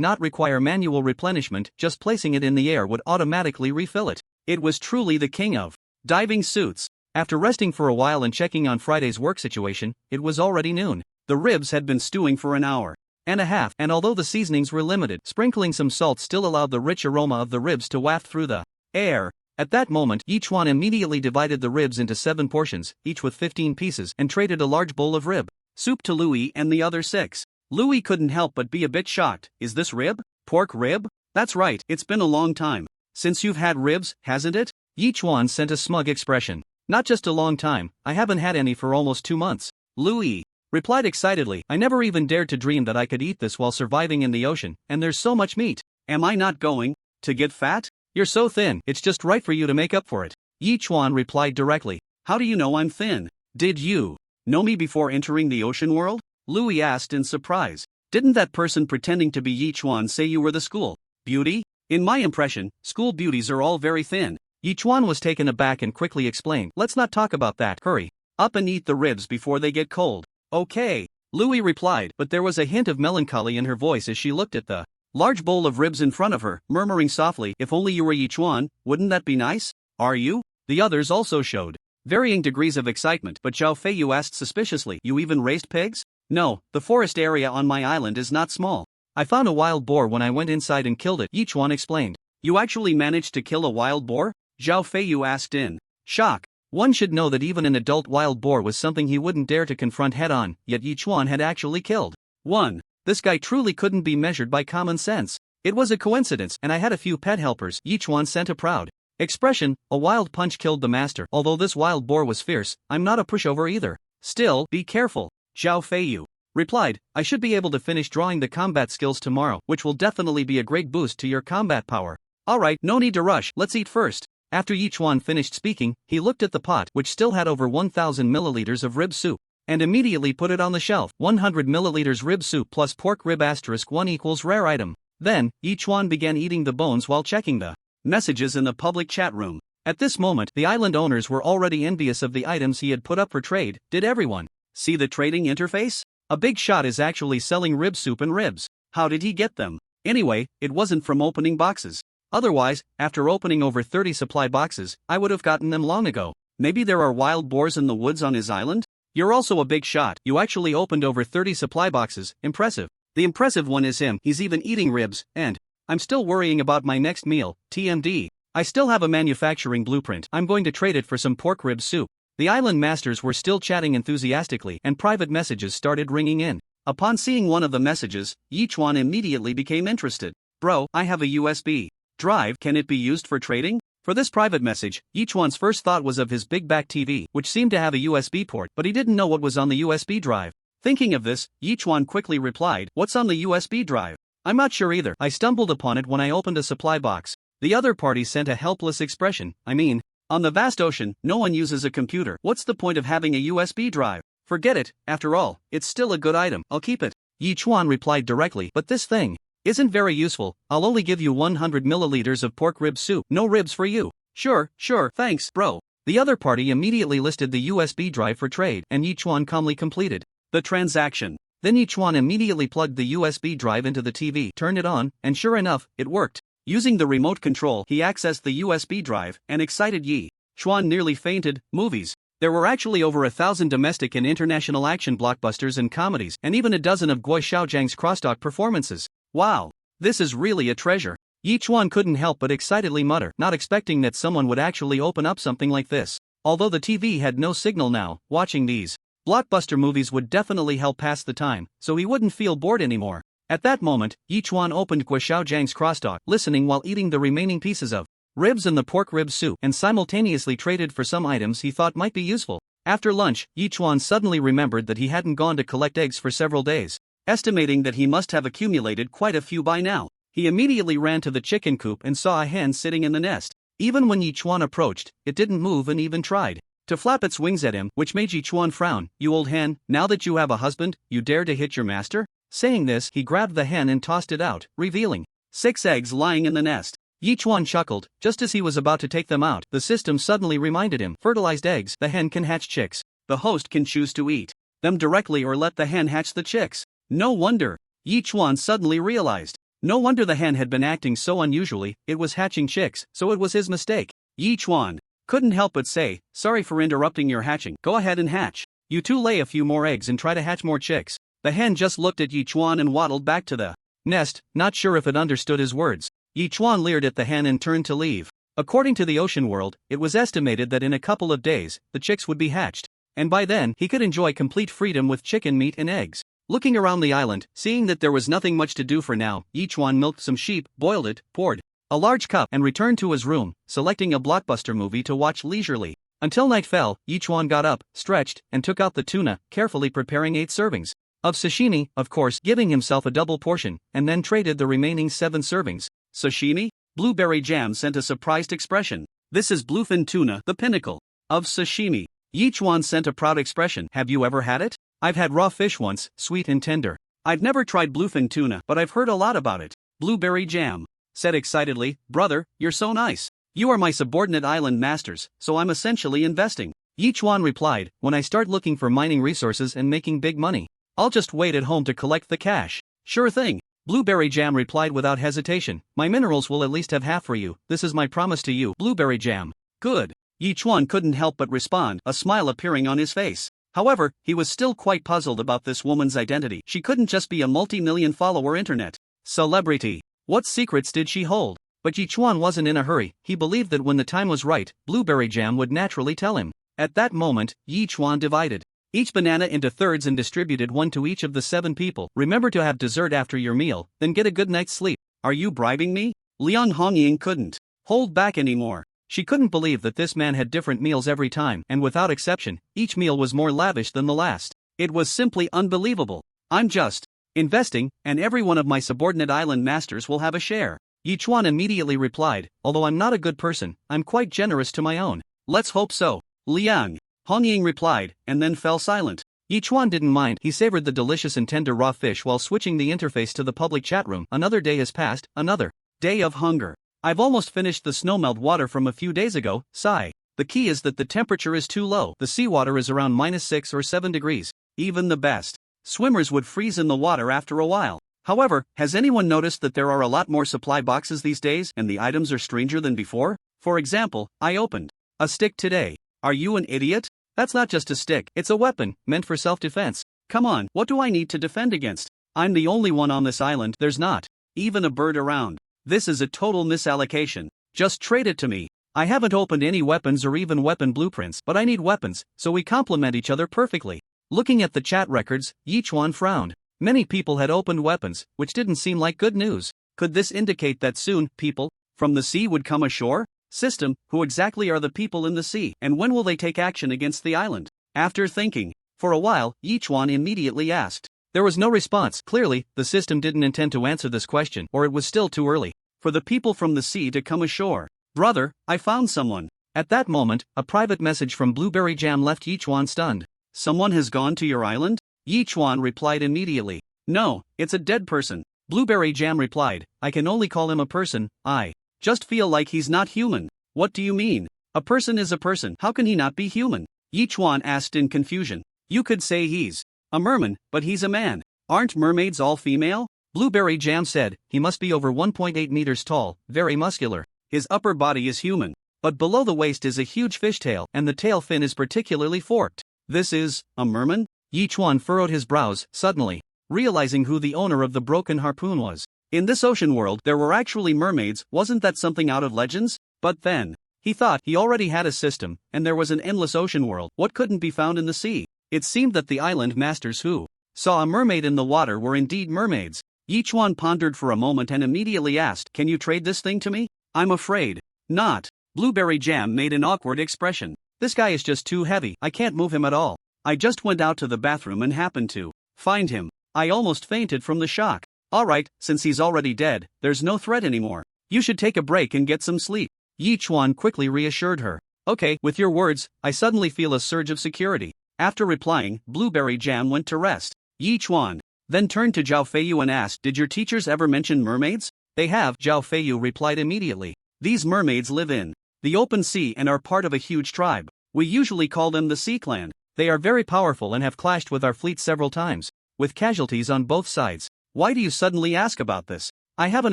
Speaker 2: not require manual replenishment. Just placing it in the air would automatically refill it. It was truly the king of diving suits. After resting for a while and checking on Friday's work situation, it was already noon. The ribs had been stewing for an hour and a half, and although the seasonings were limited, sprinkling some salt still allowed the rich aroma of the ribs to waft through the air. At that moment, Yichuan immediately divided the ribs into 7 portions, each with 15 pieces, and traded a large bowl of rib soup to Louis and the other 6. Louis couldn't help but be a bit shocked. Is this rib? Pork rib? That's right, it's been a long time since you've had ribs, hasn't it? Yichuan sent a smug expression. Not just a long time, I haven't had any for almost 2 months. Louis replied excitedly, I never even dared to dream that I could eat this while surviving in the ocean, and there's so much meat. Am I not going to get fat? You're so thin, it's just right for you to make up for it. Yi Chuan replied directly. How do you know I'm thin? Did you know me before entering the ocean world? Louis asked in surprise. Didn't that person pretending to be Yi Chuan say you were the school beauty? In my impression, school beauties are all very thin. Yi Chuan was taken aback and quickly explained, let's not talk about that, hurry up and eat the ribs before they get cold. Okay, Louis replied, but there was a hint of melancholy in her voice as she looked at the large bowl of ribs in front of her, murmuring softly, if only you were Yi Chuan, wouldn't that be nice? Are you? The others also showed varying degrees of excitement, but Zhao Feiyu asked suspiciously, you even raised pigs? No, the forest area on my island is not small. I found a wild boar when I went inside and killed it, Yi Chuan explained. You actually managed to kill a wild boar? Zhao Feiyu asked in shock. One should know that even an adult wild boar was something he wouldn't dare to confront head-on, yet Yi Chuan had actually killed one. This guy truly couldn't be measured by common sense. It was a coincidence, and I had a few pet helpers, Yi Chuan sent a proud expression. A wild punch killed the master. Although this wild boar was fierce, I'm not a pushover either. Still, be careful, Zhao Feiyu replied. I should be able to finish drawing the combat skills tomorrow, which will definitely be a great boost to your combat power. Alright, no need to rush, let's eat first. After Yi Chuan finished speaking, he looked at the pot, which still had over 1,000 milliliters of rib soup, and immediately put it on the shelf. 100 milliliters rib soup plus pork rib *1 equals rare item. Then, Yi Chuan began eating the bones while checking the messages in the public chat room. At this moment, the island owners were already envious of the items he had put up for trade. Did everyone see the trading interface? A big shot is actually selling rib soup and ribs. How did he get them? Anyway, it wasn't from opening boxes. Otherwise, after opening over 30 supply boxes, I would have gotten them long ago. Maybe there are wild boars in the woods on his island? You're also a big shot. You actually opened over 30 supply boxes. Impressive. The impressive one is him. He's even eating ribs, and I'm still worrying about my next meal, TMD. I still have a manufacturing blueprint. I'm going to trade it for some pork rib soup. The island masters were still chatting enthusiastically, and private messages started ringing in. Upon seeing one of the messages, Yi Chuan immediately became interested. Bro, I have a USB drive, can it be used for trading? For this private message, Yi Chuan's first thought was of his big back TV, which seemed to have a USB port, but he didn't know what was on the USB drive. Thinking of this, Yi Chuan quickly replied, what's on the USB drive? I'm not sure either. I stumbled upon it when I opened a supply box. The other party sent a helpless expression. I mean, on the vast ocean, no one uses a computer. What's the point of having a USB drive? Forget it, after all, it's still a good item. I'll keep it. Yi Chuan replied directly, but this thing isn't very useful. I'll only give you 100 milliliters of pork rib soup. No ribs for you. Sure, thanks, bro. The other party immediately listed the USB drive for trade, and Yi Chuan calmly completed the transaction. Then Yi Chuan immediately plugged the USB drive into the TV, turned it on, and sure enough, it worked. Using the remote control, he accessed the USB drive, and excited Yi Chuan nearly fainted. Movies. There were actually over 1,000 domestic and international action blockbusters and comedies, and even a dozen of Guo Xiaojiang's crosstalk performances. Wow, this is really a treasure. Yi Chuan couldn't help but excitedly mutter, not expecting that someone would actually open up something like this. Although the TV had no signal now, watching these blockbuster movies would definitely help pass the time, so he wouldn't feel bored anymore. At that moment, Yi Chuan opened Guo Xiaojiang's crosstalk, listening while eating the remaining pieces of ribs and the pork rib soup, and simultaneously traded for some items he thought might be useful. After lunch, Yi Chuan suddenly remembered that he hadn't gone to collect eggs for several days. Estimating that he must have accumulated quite a few by now, he immediately ran to the chicken coop and saw a hen sitting in the nest. Even when Yi Chuan approached, it didn't move and even tried to flap its wings at him, which made Yi Chuan frown. You old hen, now that you have a husband, you dare to hit your master? Saying this, he grabbed the hen and tossed it out, revealing 6 eggs lying in the nest. Yi Chuan chuckled. Just as he was about to take them out, the system suddenly reminded him, fertilized eggs, the hen can hatch chicks. The host can choose to eat them directly or let the hen hatch the chicks. No wonder, Yi Chuan suddenly realized. No wonder the hen had been acting so unusually, it was hatching chicks, so it was his mistake. Yi Chuan couldn't help but say, sorry for interrupting your hatching, go ahead and hatch. You two lay a few more eggs and try to hatch more chicks. The hen just looked at Yi Chuan and waddled back to the nest, not sure if it understood his words. Yi Chuan leered at the hen and turned to leave. According to the ocean world, it was estimated that in a couple of days, the chicks would be hatched, and by then, he could enjoy complete freedom with chicken meat and eggs. Looking around the island, seeing that there was nothing much to do for now, Yi Chuan milked some sheep, boiled it, poured a large cup, and returned to his room, selecting a blockbuster movie to watch leisurely. Until night fell, Yichuan got up, stretched, and took out the tuna, carefully preparing 8 servings of sashimi, of course, giving himself a double portion, and then traded the remaining 7 servings. Sashimi? Blueberry Jam sent a surprised expression. This is bluefin tuna, the pinnacle of sashimi. Yichuan sent a proud expression. Have you ever had it? I've had raw fish once, sweet and tender. I've never tried bluefin tuna, but I've heard a lot about it. Blueberry Jam said excitedly, brother, you're so nice. You are my subordinate island masters, so I'm essentially investing. Yichuan replied, when I start looking for mining resources and making big money, I'll just wait at home to collect the cash. Sure thing. Blueberry Jam replied without hesitation, my minerals will at least have half for you, this is my promise to you. Blueberry Jam. Good. Yichuan couldn't help but respond, a smile appearing on his face. However, he was still quite puzzled about this woman's identity. She couldn't just be a multi-million follower internet celebrity. What secrets did she hold? But Yichuan wasn't in a hurry. He believed that when the time was right, Blueberry Jam would naturally tell him. At that moment, Yichuan divided each banana into thirds and distributed one to each of the 7 people. Remember to have dessert after your meal, then get a good night's sleep. Are you bribing me? Liang Hongying couldn't hold back anymore. She couldn't believe that this man had different meals every time, and without exception, each meal was more lavish than the last. It was simply unbelievable. I'm just investing, and every one of my subordinate island masters will have a share. Yichuan immediately replied, although I'm not a good person, I'm quite generous to my own. Let's hope so. Liang Hongying replied, and then fell silent. Yichuan didn't mind. He savored the delicious and tender raw fish while switching the interface to the public chat room. Another day has passed, another day of hunger. I've almost finished the snowmelt water from a few days ago, sigh. The key is that the temperature is too low. The seawater is around -6 or 7 degrees. Even the best swimmers would freeze in the water after a while. However, has anyone noticed that there are a lot more supply boxes these days and the items are stranger than before? For example, I opened a stick today. Are you an idiot? That's not just a stick, it's a weapon, meant for self-defense. Come on, what do I need to defend against? I'm the only one on this island, there's not even a bird around. This is a total misallocation. Just trade it to me. I haven't opened any weapons or even weapon blueprints, but I need weapons, so we complement each other perfectly. Looking at the chat records, Yichuan frowned. Many people had opened weapons, which didn't seem like good news. Could this indicate that soon, people from the sea would come ashore? System, who exactly are the people in the sea, and when will they take action against the island? After thinking for a while, Yichuan immediately asked. There was no response. Clearly, the system didn't intend to answer this question, or it was still too early for the people from the sea to come ashore. Brother, I found someone. At that moment, a private message from Blueberry Jam left Yichuan stunned. Someone has gone to your island? Yichuan replied immediately. No, it's a dead person. Blueberry Jam replied, I can only call him a person, I just feel like he's not human. What do you mean? A person is a person, how can he not be human? Yichuan asked in confusion. You could say he's a merman, but he's a man. Aren't mermaids all female? Blueberry Jam said, he must be over 1.8 meters tall, very muscular. His upper body is human, but below the waist is a huge fishtail, and the tail fin is particularly forked. This is a merman? Yichuan furrowed his brows, suddenly realizing who the owner of the broken harpoon was. In this ocean world, there were actually mermaids. Wasn't that something out of Legends? But then he thought he already had a system, and there was an endless ocean world. What couldn't be found in the sea? It seemed that the island masters who saw a mermaid in the water were indeed mermaids. Yichuan pondered for a moment and immediately asked, can you trade this thing to me? I'm afraid not. Blueberry Jam made an awkward expression. This guy is just too heavy, I can't move him at all. I just went out to the bathroom and happened to find him. I almost fainted from the shock. Alright, since he's already dead, there's no threat anymore. You should take a break and get some sleep. Yichuan quickly reassured her. Okay, with your words, I suddenly feel a surge of security. After replying, Blueberry Jam went to rest. Yichuan then turned to Zhao Feiyu and asked, did your teachers ever mention mermaids? They have, Zhao Feiyu replied immediately. These mermaids live in the open sea and are part of a huge tribe. We usually call them the Sea Clan. They are very powerful and have clashed with our fleet several times, with casualties on both sides. Why do you suddenly ask about this? I have an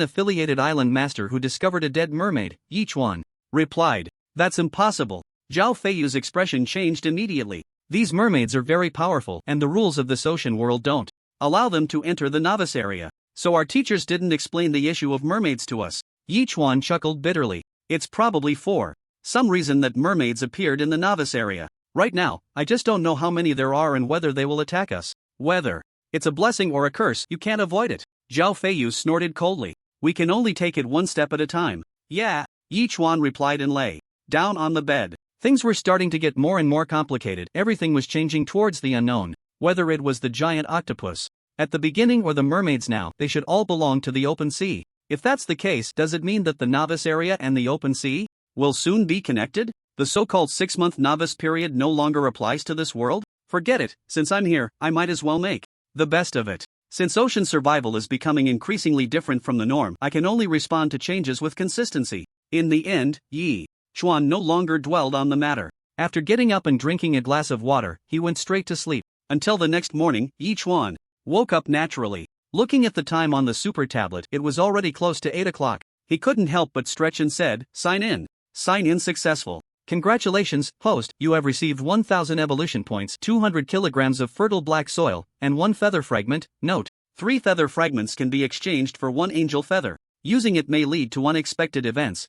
Speaker 2: affiliated island master who discovered a dead mermaid, Yichuan replied. That's impossible. Zhao Feiyu's expression changed immediately. These mermaids are very powerful, and the rules of this ocean world don't allow them to enter the novice area. So our teachers didn't explain the issue of mermaids to us. Yichuan chuckled bitterly. It's probably for some reason that mermaids appeared in the novice area. Right now, I just don't know how many there are and whether they will attack us. Whether it's a blessing or a curse, you can't avoid it. Zhao Feiyu snorted coldly. We can only take it one step at a time. Yeah, Yichuan replied and lay down on the bed, Things were starting to get more and more complicated. Everything was changing towards the unknown. Whether it was the giant octopus at the beginning or the mermaids now, they should all belong to the open sea. If that's the case, does it mean that the novice area and the open sea will soon be connected? The so-called 6-month novice period no longer applies to this world? Forget it, since I'm here, I might as well make the best of it. Since ocean survival is becoming increasingly different from the norm, I can only respond to changes with consistency. In the end, Yi Chuan no longer dwelled on the matter. After getting up and drinking a glass of water, he went straight to sleep. Until the next morning, Yi Chuan woke up naturally. Looking at the time on the super tablet, it was already close to 8 o'clock. He couldn't help but stretch and said, "Sign in." Sign in successful. Congratulations, host, you have received 1000 evolution points, 200 kilograms of fertile black soil, and 1 feather fragment. Note: 3 feather fragments can be exchanged for 1 angel feather. Using it may lead to unexpected events.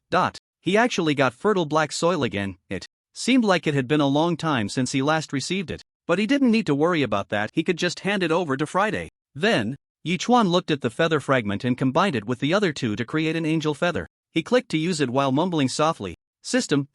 Speaker 2: He actually got fertile black soil again. It seemed like it had been a long time since he last received it. But he didn't need to worry about that, he could just hand it over to Friday. Then, Yi Chuan looked at the feather fragment and combined it with the other 2 to create an angel feather. He clicked to use it while mumbling softly, System,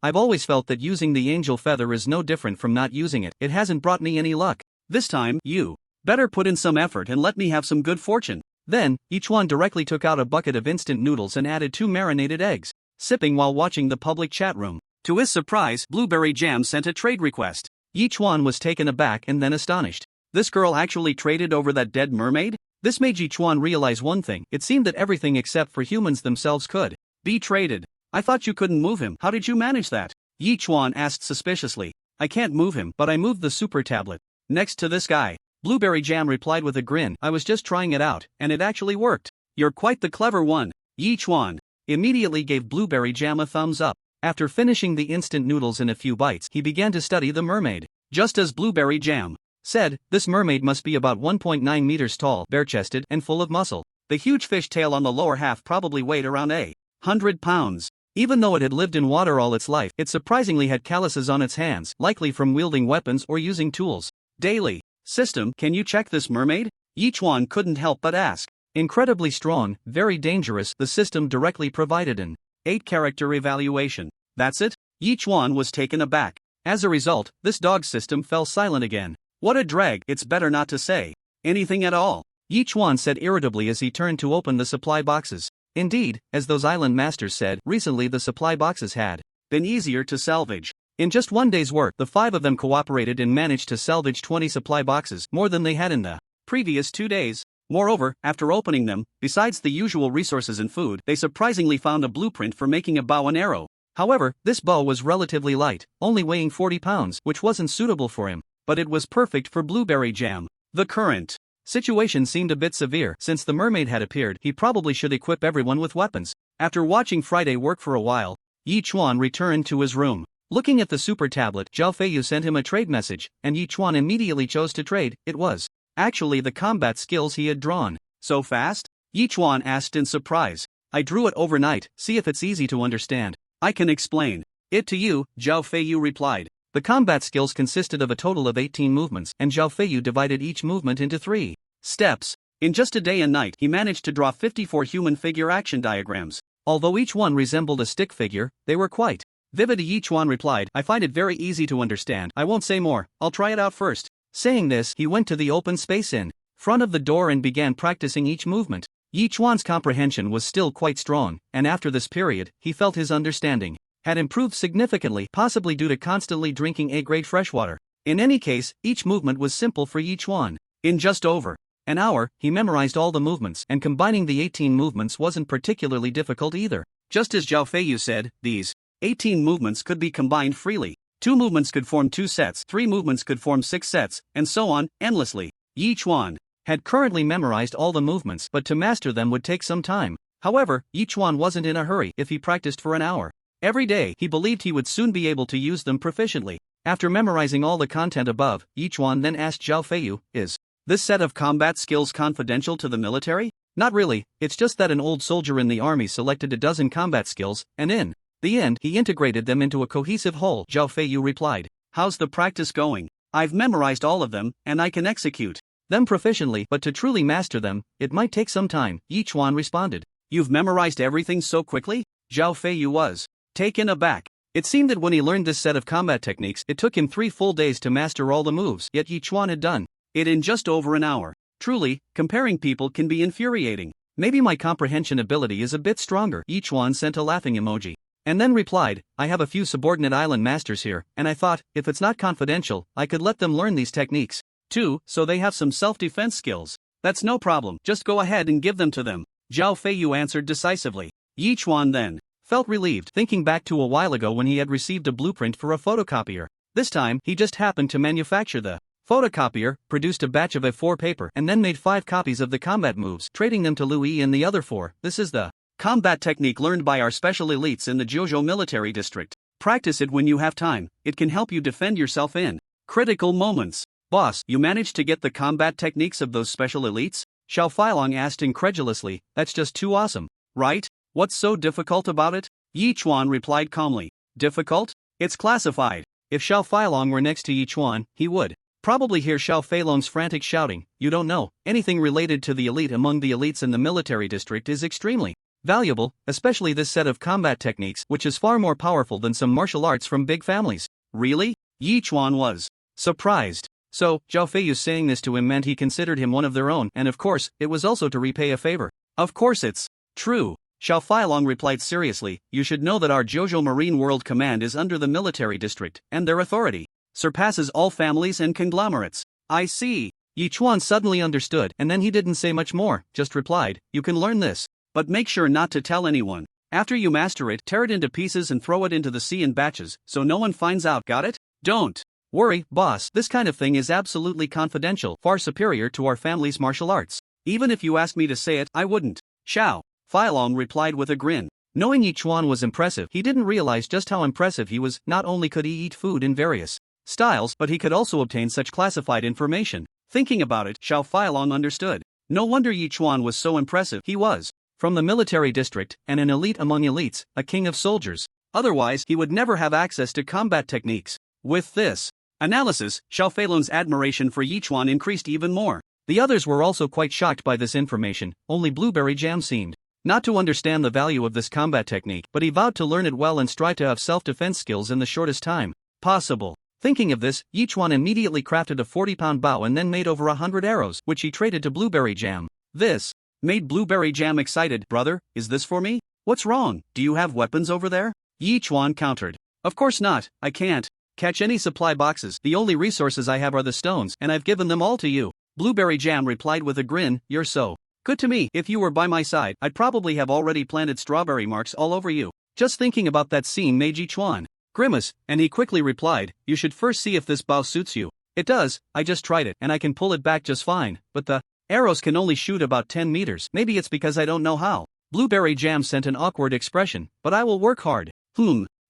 Speaker 2: I've always felt that using the angel feather is no different from not using it. It hasn't brought me any luck. This time, you better put in some effort and let me have some good fortune." Then, Yi Chuan directly took out a bucket of instant noodles and added 2 marinated eggs, sipping while watching the public chat room. To his surprise, Blueberry Jam sent a trade request. Yi Chuan was taken aback and then astonished. This girl actually traded over that dead mermaid? This made Yi Chuan realize one thing: it seemed that everything except for humans themselves could be traded. "I thought you couldn't move him. How did you manage that?" Yi Chuan asked suspiciously. "I can't move him, but I moved the super tablet next to this guy." Blueberry Jam replied with a grin, "I was just trying it out, and it actually worked." "You're quite the clever one." Yi Chuan immediately gave Blueberry Jam a thumbs up. After finishing the instant noodles in a few bites, he began to study the mermaid. Just as Blueberry Jam said, this mermaid must be about 1.9 meters tall, bare-chested, and full of muscle. The huge fish tail on the lower half probably weighed around 100 pounds. Even though it had lived in water all its life, it surprisingly had calluses on its hands, likely from wielding weapons or using tools daily. "System, can you check this mermaid?" Yi Chuan couldn't help but ask. Incredibly strong, very dangerous, the system directly provided an 8-character evaluation. That's it? Yi Chuan was taken aback. As a result, this dog system fell silent again. What a drag, it's better not to say anything at all, Yi Chuan said irritably as he turned to open the supply boxes. Indeed, as those island masters said, recently the supply boxes had been easier to salvage. In just 1 day's work, the 5 of them cooperated and managed to salvage 20 supply boxes, more than they had in the previous 2 days. Moreover, after opening them, besides the usual resources and food, they surprisingly found a blueprint for making a bow and arrow. However, this bow was relatively light, only weighing 40 pounds, which wasn't suitable for him, but it was perfect for Blueberry Jam. The current situation seemed a bit severe. Since the mermaid had appeared, he probably should equip everyone with weapons. After watching Friday work for a while, Yi Chuan returned to his room. Looking at the super tablet, Zhao Feiyu sent him a trade message, and Yi Chuan immediately chose to trade. It was actually the combat skills he had drawn. "So fast?" Yi Chuan asked in surprise. "I drew it overnight, see if it's easy to understand." "I can explain it to you," Zhao Feiyu replied. The combat skills consisted of a total of 18 movements, and Zhao Feiyu divided each movement into 3 steps. In just a day and night, he managed to draw 54 human figure action diagrams. Although each one resembled a stick figure, they were quite vivid. Yi Chuan replied, "I find it very easy to understand. I won't say more, I'll try it out first." Saying this, he went to the open space in front of the door and began practicing each movement. Yi Chuan's comprehension was still quite strong, and after this period, he felt his understanding had improved significantly, possibly due to constantly drinking A-grade freshwater. In any case, each movement was simple for Yi Chuan. In just over an hour, he memorized all the movements, and combining the 18 movements wasn't particularly difficult either. Just as Zhao Feiyu said, these 18 movements could be combined freely. 2 movements could form 2 sets, 3 movements could form 6 sets, and so on, endlessly. Yi Chuan had currently memorized all the movements, but to master them would take some time. However, Yi Chuan wasn't in a hurry. If he practiced for an hour every day, he believed he would soon be able to use them proficiently. After memorizing all the content above, Yi Chuan then asked Zhao Feiyu, "Is this set of combat skills confidential to the military?" "Not really, it's just that an old soldier in the army selected a dozen combat skills, and in the end, he integrated them into a cohesive whole," Zhao Feiyu replied. "How's the practice going?" "I've memorized all of them, and I can execute them proficiently, but to truly master them, it might take some time," Yi Chuan responded. "You've memorized everything so quickly?" Zhao Feiyu was taken aback. It seemed that when he learned this set of combat techniques, it took him 3 full days to master all the moves, yet Yi Chuan had done it in just over an hour. Truly, comparing people can be infuriating. Maybe my comprehension ability is a bit stronger. Yi Chuan sent a laughing emoji. And then replied, I have a few subordinate island masters here, and I thought, if it's not confidential, I could let them learn these techniques, too, so they have some self-defense skills. That's no problem, just go ahead and give them to them. Zhao Feiyu answered decisively. Yi Chuan then felt relieved, thinking back to a while ago when he had received a blueprint for a photocopier. This time, he just happened to manufacture the photocopier, produced a batch of A4 paper, and then made 5 copies of the combat moves, trading them to Lu Yi and the other 4. This is the combat technique learned by our special elites in the Zhuzhou military district. Practice it when you have time, it can help you defend yourself in critical moments. Boss, you managed to get the combat techniques of those special elites? Xiao Feilong asked incredulously. That's just too awesome, right? What's so difficult about it? Yi Chuan replied calmly. Difficult? It's classified. If Xiao Feilong were next to Yi Chuan, he would probably hear Xiao Feilong's frantic shouting, you don't know, anything related to the elite among the elites in the military district is extremely valuable, especially this set of combat techniques, which is far more powerful than some martial arts from big families. Really? Yi Chuan was surprised. So, Zhao Feiyu saying this to him meant he considered him one of their own, and of course, it was also to repay a favor. Of course it's true. Xiao Feilong replied seriously, you should know that our Zhuzhou Marine World Command is under the military district, and their authority surpasses all families and conglomerates. I see. Yi Chuan suddenly understood, and then he didn't say much more, just replied, you can learn this, but make sure not to tell anyone. After you master it, tear it into pieces and throw it into the sea in batches, so no one finds out, got it? Don't worry, boss, this kind of thing is absolutely confidential, far superior to our family's martial arts. Even if you asked me to say it, I wouldn't. Xiao Feilong replied with a grin. Knowing Yi Chuan was impressive, he didn't realize just how impressive he was. Not only could he eat food in various styles, but he could also obtain such classified information. Thinking about it, Xiao Feilong understood. No wonder Yi Chuan was so impressive. He was from the military district, and an elite among elites, a king of soldiers. Otherwise, he would never have access to combat techniques. With this analysis, Xiao Feilong's admiration for Yi Chuan increased even more. The others were also quite shocked by this information. Only Blueberry Jam seemed not to understand the value of this combat technique, but he vowed to learn it well and strive to have self-defense skills in the shortest time possible. Thinking of this, Yi Chuan immediately crafted a 40-pound bow and then made over 100 arrows, which he traded to Blueberry Jam. This made Blueberry Jam excited. Brother, is this for me? What's wrong? Do you have weapons over there? Yi Chuan countered. Of course not, I can't catch any supply boxes. The only resources I have are the stones, and I've given them all to you. Blueberry Jam replied with a grin, you're so good to me. If you were by my side, I'd probably have already planted strawberry marks all over you. Just thinking about that scene made Yi Chuan grimace, and he quickly replied, you should first see if this bow suits you. It does, I just tried it, and I can pull it back just fine, but the arrows can only shoot about 10 meters. Maybe it's because I don't know how. Blueberry Jam sent an awkward expression, but I will work hard.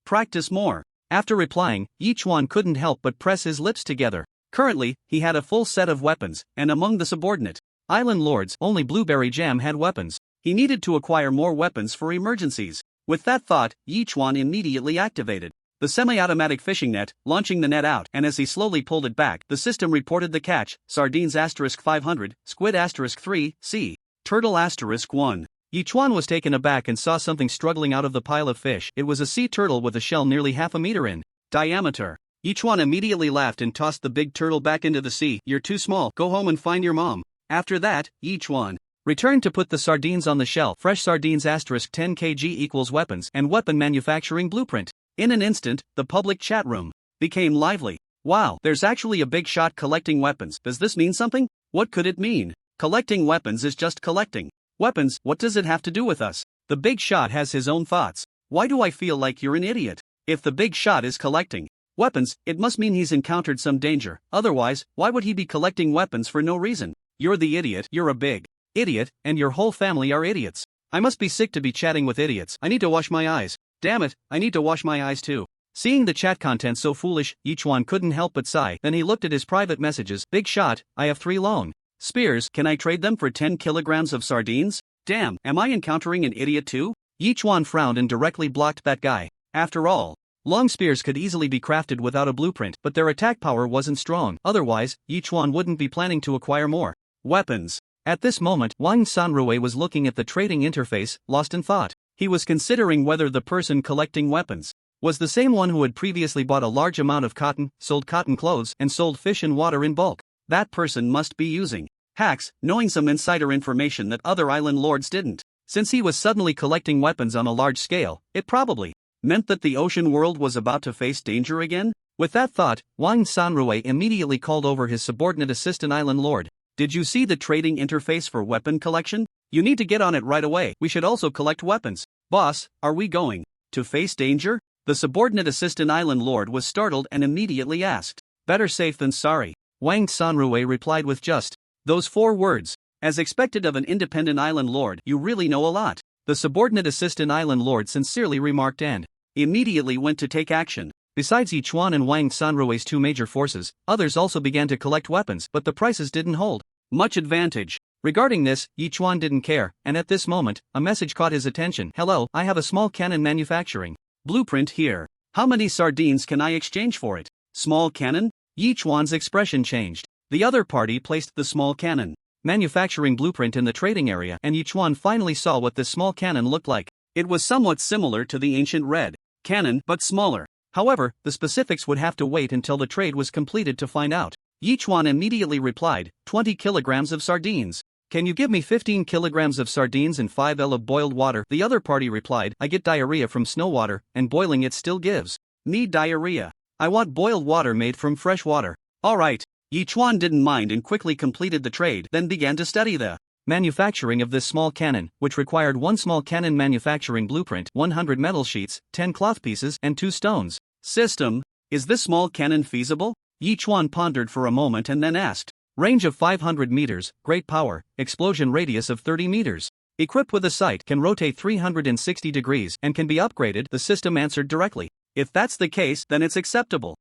Speaker 2: Practice more. After replying, Yi Chuan couldn't help but press his lips together. Currently, he had a full set of weapons, and among the subordinate island lords, only Blueberry Jam had weapons. He needed to acquire more weapons for emergencies. With that thought, Yi Chuan immediately activated the semi-automatic fishing net, launching the net out, and as he slowly pulled it back, the system reported the catch: sardines *500, squid *3, sea turtle *1. Yi Chuan was taken aback and saw something struggling out of the pile of fish. It was a sea turtle with a shell nearly half a meter in diameter. Yi Chuan immediately laughed and tossed the big turtle back into the sea. You're too small, go home and find your mom. After that, Yi Chuan returned to put the sardines on the shelf. Fresh sardines *10 kg equals weapons and weapon manufacturing blueprint. In an instant, the public chat room became lively. Wow, there's actually a big shot collecting weapons. Does this mean something? What could it mean? Collecting weapons is just collecting weapons. What does it have to do with us? The big shot has his own thoughts. Why do I feel like you're an idiot? If the big shot is collecting weapons, it must mean he's encountered some danger. Otherwise, why would he be collecting weapons for no reason? You're the idiot. You're a big idiot, and your whole family are idiots. I must be sick to be chatting with idiots. I need to wash my eyes. Damn it, I need to wash my eyes too. Seeing the chat content so foolish, Yi Chuan couldn't help but sigh. Then he looked at his private messages. Big shot, I have 3 long spears. Can I trade them for 10 kilograms of sardines? Damn, am I encountering an idiot too? Yi Chuan frowned and directly blocked that guy. After all, long spears could easily be crafted without a blueprint, but their attack power wasn't strong. Otherwise, Yi Chuan wouldn't be planning to acquire more weapons. At this moment, Wang Sanrui was looking at the trading interface, lost in thought. He was considering whether the person collecting weapons was the same one who had previously bought a large amount of cotton, sold cotton clothes, and sold fish and water in bulk. That person must be using hacks, knowing some insider information that other island lords didn't. Since he was suddenly collecting weapons on a large scale, it probably meant that the ocean world was about to face danger again? With that thought, Wang Sanrui immediately called over his subordinate assistant island lord. Did you see the trading interface for weapon collection? You need to get on it right away. We should also collect weapons. Boss, are we going to face danger? The subordinate assistant island lord was startled and immediately asked. Better safe than sorry. Wang Sanrui replied with just those 4 words. As expected of an independent island lord, you really know a lot. The subordinate assistant island lord sincerely remarked and immediately went to take action. Besides Yichuan and Wang Sanrui's 2 major forces, others also began to collect weapons, but the prices didn't hold much advantage. Regarding this, Yichuan didn't care, and at this moment, a message caught his attention. Hello, I have a small cannon manufacturing blueprint here. How many sardines can I exchange for it? Small cannon? Yichuan's expression changed. The other party placed the small cannon manufacturing blueprint in the trading area, and Yichuan finally saw what this small cannon looked like. It was somewhat similar to the ancient red cannon, but smaller. However, the specifics would have to wait until the trade was completed to find out. Yichuan immediately replied, 20 kilograms of sardines. Can you give me 15 kilograms of sardines and 5 L of boiled water? The other party replied, I get diarrhea from snow water, and boiling it still gives me diarrhea. I want boiled water made from fresh water. Alright. Yichuan didn't mind and quickly completed the trade, then began to study the manufacturing of this small cannon, which required 1 small cannon manufacturing blueprint, 100 metal sheets, 10 cloth pieces, and 2 stones. System, is this small cannon feasible? Yichuan pondered for a moment and then asked. Range of 500 meters, great power, explosion radius of 30 meters. Equipped with a sight, can rotate 360 degrees, and can be upgraded, the system answered directly. If that's the case, then it's acceptable.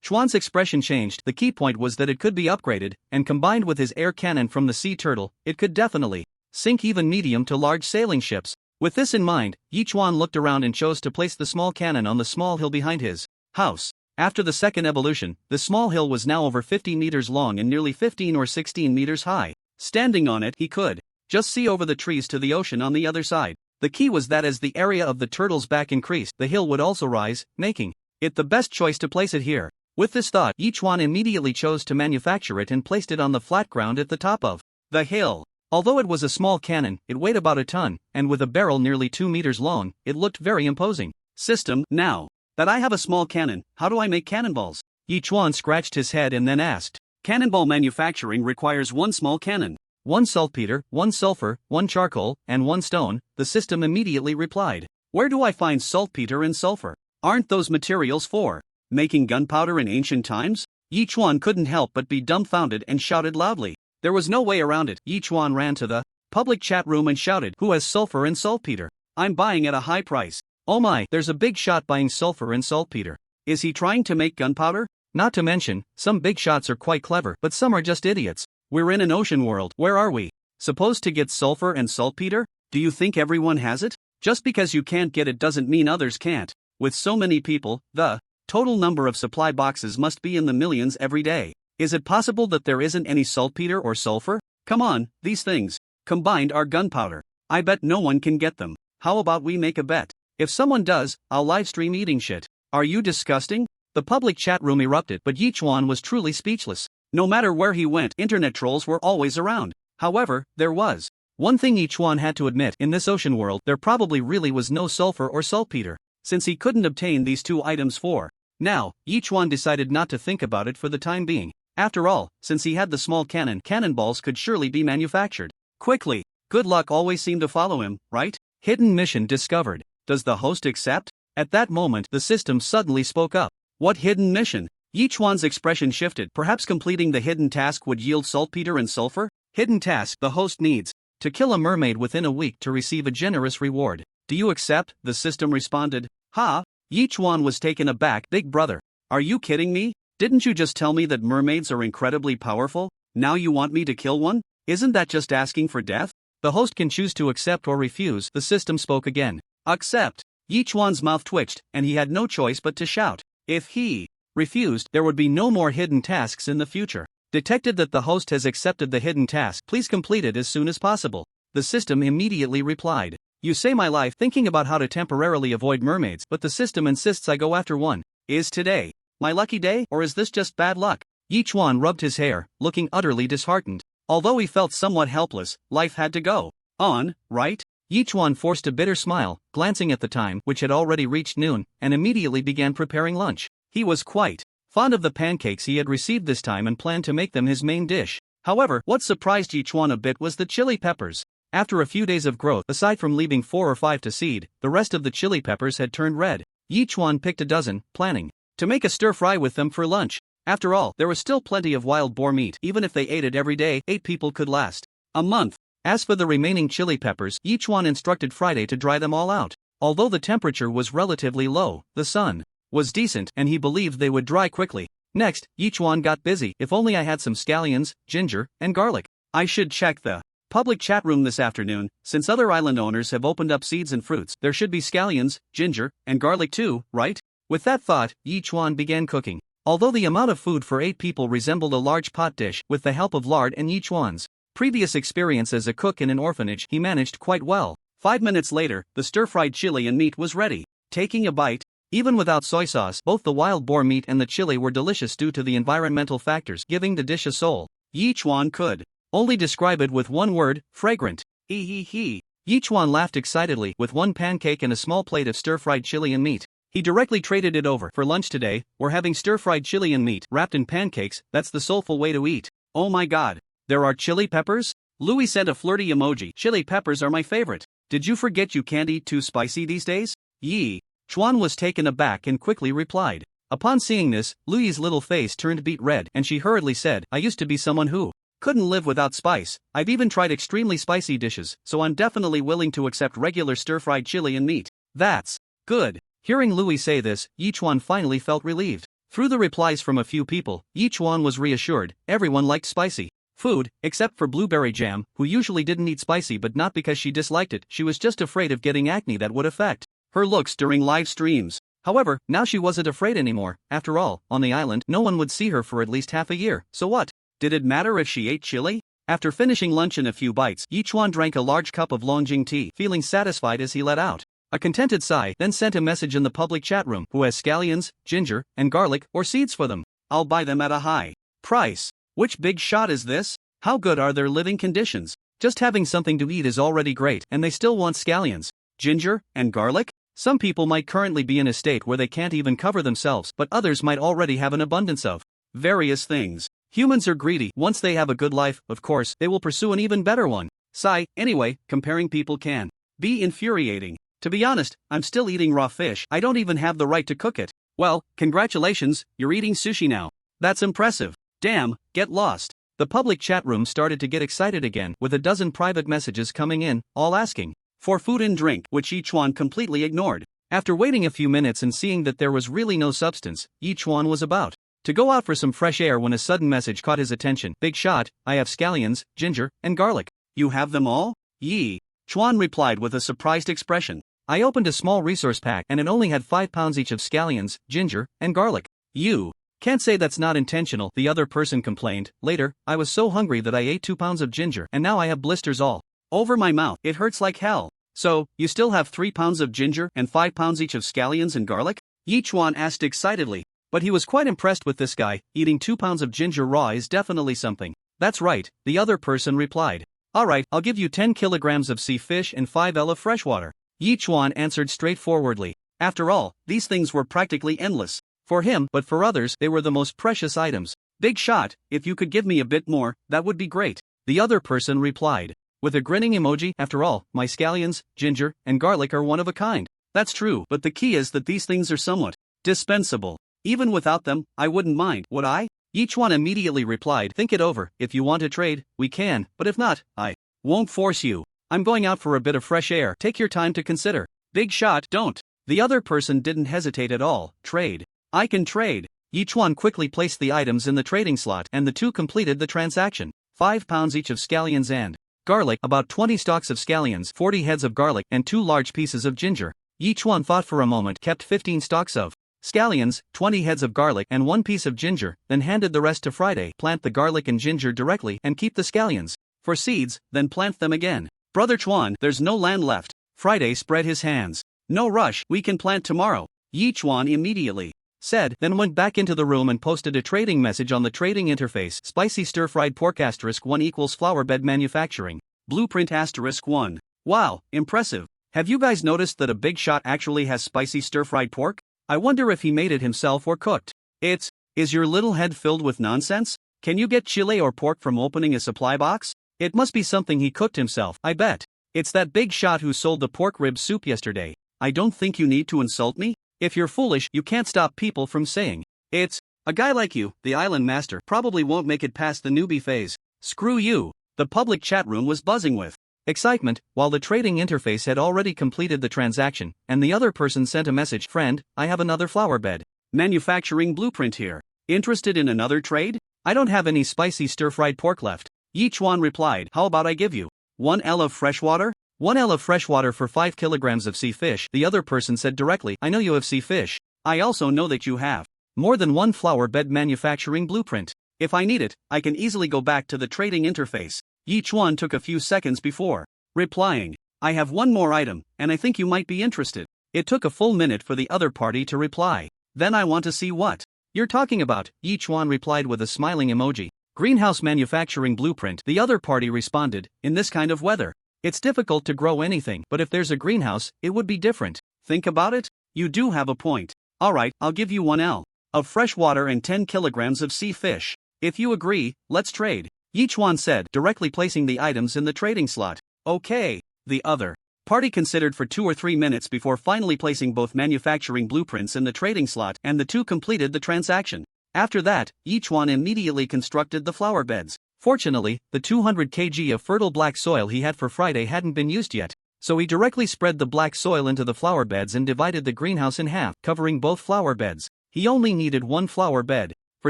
Speaker 2: Chuan's expression changed. The key point was that it could be upgraded, and combined with his air cannon from the sea turtle, it could definitely sink even medium to large sailing ships. With this in mind, Yichuan looked around and chose to place the small cannon on the small hill behind his house. After the second evolution, the small hill was now over 50 meters long and nearly 15 or 16 meters high. Standing on it, he could just see over the trees to the ocean on the other side. The key was that as the area of the turtle's back increased, the hill would also rise, making it the best choice to place it here. With this thought, Yichuan immediately chose to manufacture it and placed it on the flat ground at the top of the hill. Although it was a small cannon, it weighed about a ton, and with a barrel nearly 2 meters long, it looked very imposing. System, now that I have a small cannon, how do I make cannonballs? Yichuan scratched his head and then asked. Cannonball manufacturing requires 1 small cannon, 1 saltpeter, 1 sulfur, 1 charcoal, and 1 stone, the system immediately replied. Where do I find saltpeter and sulfur? Aren't those materials for making gunpowder in ancient times? Yichuan couldn't help but be dumbfounded and shouted loudly. There was no way around it. Yichuan ran to the public chat room and shouted, who has sulfur and saltpeter? I'm buying at a high price. Oh my, there's a big shot buying sulfur and saltpeter. Is he trying to make gunpowder? Not to mention, some big shots are quite clever, but some are just idiots. We're in an ocean world. Where are we supposed to get sulfur and saltpeter? Do you think everyone has it? Just because you can't get it doesn't mean others can't. With so many people, the total number of supply boxes must be in the millions every day. Is it possible that there isn't any saltpeter or sulfur? Come on, these things combined are gunpowder. I bet no one can get them. How about we make a bet? If someone does, I'll livestream eating shit. Are you disgusting? The public chat room erupted, but Yichuan was truly speechless. No matter where he went, internet trolls were always around. However, there was one thing Yichuan had to admit: in this ocean world, there probably really was no sulfur or saltpeter, since he couldn't obtain these 2 items for now. Yichuan decided not to think about it for the time being. After all, since he had the small cannon, cannonballs could surely be manufactured quickly. Good luck always seemed to follow him, right? Hidden mission discovered. Does the host accept? At that moment, the system suddenly spoke up. What hidden mission? Yichuan's expression shifted. Perhaps completing the hidden task would yield saltpeter and sulfur? Hidden task: the host needs to kill a mermaid within a week to receive a generous reward. Do you accept? The system responded. Ha! Yichuan was taken aback. Big brother, are you kidding me? Didn't you just tell me that mermaids are incredibly powerful? Now you want me to kill one? Isn't that just asking for death? The host can choose to accept or refuse. The system spoke again. Accept. Yichuan's mouth twitched, and he had no choice but to shout. If he refused, there would be no more hidden tasks in the future. Detected that the host has accepted the hidden task. Please complete it as soon as possible. The system immediately replied. You say my life thinking about how to temporarily avoid mermaids, but the system insists I go after one. Is today my lucky day, or is this just bad luck? Yi Chuan rubbed his hair, looking utterly disheartened. Although he felt somewhat helpless, life had to go on, right? Yi Chuan forced a bitter smile, glancing at the time, which had already reached noon, and immediately began preparing lunch. He was quite fond of the pancakes he had received this time and planned to make them his main dish. However, what surprised Yi Chuan a bit was the chili peppers. After a few days of growth, aside from leaving 4 or 5 to seed, the rest of the chili peppers had turned red. Yi Chuan picked a dozen, planning to make a stir-fry with them for lunch. After all, there was still plenty of wild boar meat. Even if they ate it every day, 8 people could last a month. As for the remaining chili peppers, Yi Chuan instructed Friday to dry them all out. Although the temperature was relatively low, the sun was decent and he believed they would dry quickly. Next, Yi Chuan got busy. If only I had some scallions, ginger, and garlic. I should check the public chat room this afternoon. Since other island owners have opened up seeds and fruits, there should be scallions, ginger, and garlic too, right? With that thought, Yi Chuan began cooking. Although the amount of food for 8 people resembled a large pot dish, with the help of lard and Yi Chuan's previous experience as a cook in an orphanage, he managed quite well. 5 minutes later, the stir-fried chili and meat was ready. Taking a bite, even without soy sauce, both the wild boar meat and the chili were delicious due to the environmental factors, giving the dish a soul. Yi Chuan could only describe it with one word: fragrant. He. Yi Chuan laughed excitedly. With one pancake and a small plate of stir-fried chili and meat, he directly traded it over. For lunch today, we're having stir-fried chili and meat wrapped in pancakes. That's the soulful way to eat. Oh my god. There are chili peppers? Louis sent a flirty emoji. Chili peppers are my favorite. Did you forget you can't eat too spicy these days? Yi Chuan was taken aback and quickly replied. Upon seeing this, Louis's little face turned beet red and she hurriedly said, I used to be someone who couldn't live without spice. I've even tried extremely spicy dishes, so I'm definitely willing to accept regular stir-fried chili and meat. That's good. Hearing Louis say this, Yi Chuan finally felt relieved. Through the replies from a few people, Yi Chuan was reassured. Everyone liked spicy food, except for Blueberry Jam, who usually didn't eat spicy, but not because she disliked it. She was just afraid of getting acne that would affect her looks during live streams. However, now she wasn't afraid anymore. After all, on the island, no one would see her for at least half a year, so what? Did it matter if she ate chili? After finishing lunch in a few bites, Yi Chuan drank a large cup of Longjing tea, feeling satisfied as he let out a contented sigh, then sent a message in the public chat room. Who has scallions, ginger, and garlic, or seeds for them? I'll buy them at a high price. Which big shot is this? How good are their living conditions? Just having something to eat is already great, and they still want scallions, ginger, and garlic? Some people might currently be in a state where they can't even cover themselves, but others might already have an abundance of various things. Humans are greedy. Once they have a good life, of course, they will pursue an even better one. Sigh. Anyway, comparing people can be infuriating. To be honest, I'm still eating raw fish. I don't even have the right to cook it. Well, congratulations, you're eating sushi now. That's impressive. Damn, get lost. The public chat room started to get excited again, with a dozen private messages coming in, all asking for food and drink, which Yi Chuan completely ignored. After waiting a few minutes and seeing that there was really no substance, Yi Chuan was about to go out for some fresh air when a sudden message caught his attention. Big shot, I have scallions, ginger, and garlic. You have them all? Yi Chuan replied with a surprised expression. I opened a small resource pack and it only had 5 pounds each of scallions, ginger, and garlic. You can't say that's not intentional, the other person complained. Later, I was so hungry that I ate 2 pounds of ginger and now I have blisters all over my mouth. It hurts like hell. So, you still have 3 pounds of ginger and 5 pounds each of scallions and garlic? Yi Chuan asked excitedly. But he was quite impressed with this guy. Eating 2 pounds of ginger raw is definitely something. That's right, the other person replied. Alright, I'll give you 10 kilograms of sea fish and 5 L of freshwater. Yi Chuan answered straightforwardly. After all, these things were practically endless for him, but for others, they were the most precious items. Big shot, if you could give me a bit more, that would be great. The other person replied. With a grinning emoji. After all, my scallions, ginger, and garlic are one of a kind. That's true, but the key is that these things are somewhat dispensable. Even without them, I wouldn't mind, would I? Yi Chuan immediately replied. Think it over. If you want to trade, we can, but if not, I won't force you. I'm going out for a bit of fresh air. Take your time to consider. Big shot, don't. The other person didn't hesitate at all. Trade. I can trade. Yi Chuan quickly placed the items in the trading slot and the two completed the transaction. 5 pounds each of scallions and garlic, about 20 stalks of scallions, 40 heads of garlic, and 2 large pieces of ginger. Yi Chuan thought for a moment, kept 15 stalks of scallions, 20 heads of garlic, and 1 piece of ginger, then handed the rest to Friday. Plant the garlic and ginger directly and keep the scallions for seeds, then plant them again. Brother Chuan, there's no land left Friday spread his hands. No rush, we can plant tomorrow. Yichuan immediately said, then went back into the room and posted a trading message on the trading interface. Spicy stir-fried pork *1 equals flower bed manufacturing. Blueprint *1. Wow, impressive. Have you guys noticed that a big shot actually has spicy stir-fried pork? I wonder if he made it himself or cooked. Is your little head filled with nonsense? Can you get chile or pork from opening a supply box? It must be something he cooked himself, I bet. It's that big shot who sold the pork rib soup yesterday. I don't think you need to insult me. If you're foolish, you can't stop people from saying, it's a guy like you, the island master, probably won't make it past the newbie phase. Screw you. The public chat room was buzzing with excitement, while the trading interface had already completed the transaction, and the other person sent a message, friend, I have another flower bed manufacturing blueprint here. Interested in another trade? I don't have any spicy stir-fried pork left. Yichuan replied, how about I give you 1 L of fresh water? 1 L of fresh water for 5 kilograms of sea fish. The other person said directly, I know you have sea fish. I also know that you have more than one flower bed manufacturing blueprint. If I need it, I can easily go back to the trading interface. Yichuan took a few seconds before replying, I have one more item, and I think you might be interested. It took a full minute for the other party to reply. Then I want to see what you're talking about, Yichuan replied with a smiling emoji. Greenhouse manufacturing blueprint. The other party responded, in this kind of weather, it's difficult to grow anything, but if there's a greenhouse, it would be different. Think about it? You do have a point. Alright, I'll give you 1 L of fresh water and 10 kilograms of sea fish. If you agree, let's trade. Yichuan said, directly placing the items in the trading slot. Okay. The other party considered for 2 or 3 minutes before finally placing both manufacturing blueprints in the trading slot, and the two completed the transaction. After that, Yichuan immediately constructed the flower beds. Fortunately, the 200 kg of fertile black soil he had for Friday hadn't been used yet, so he directly spread the black soil into the flower beds and divided the greenhouse in half, covering both flower beds. He only needed 1 flower bed for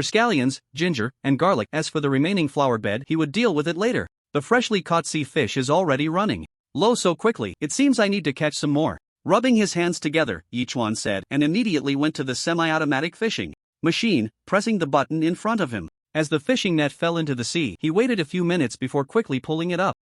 Speaker 2: scallions, ginger, and garlic. As for the remaining flower bed, he would deal with it later. The freshly caught sea fish is already running low so quickly, it seems I need to catch some more. Rubbing his hands together, Yichuan said, and immediately went to the semi-automatic fishing machine, pressing the button in front of him. As the fishing net fell into the sea, he waited a few minutes before quickly pulling it up.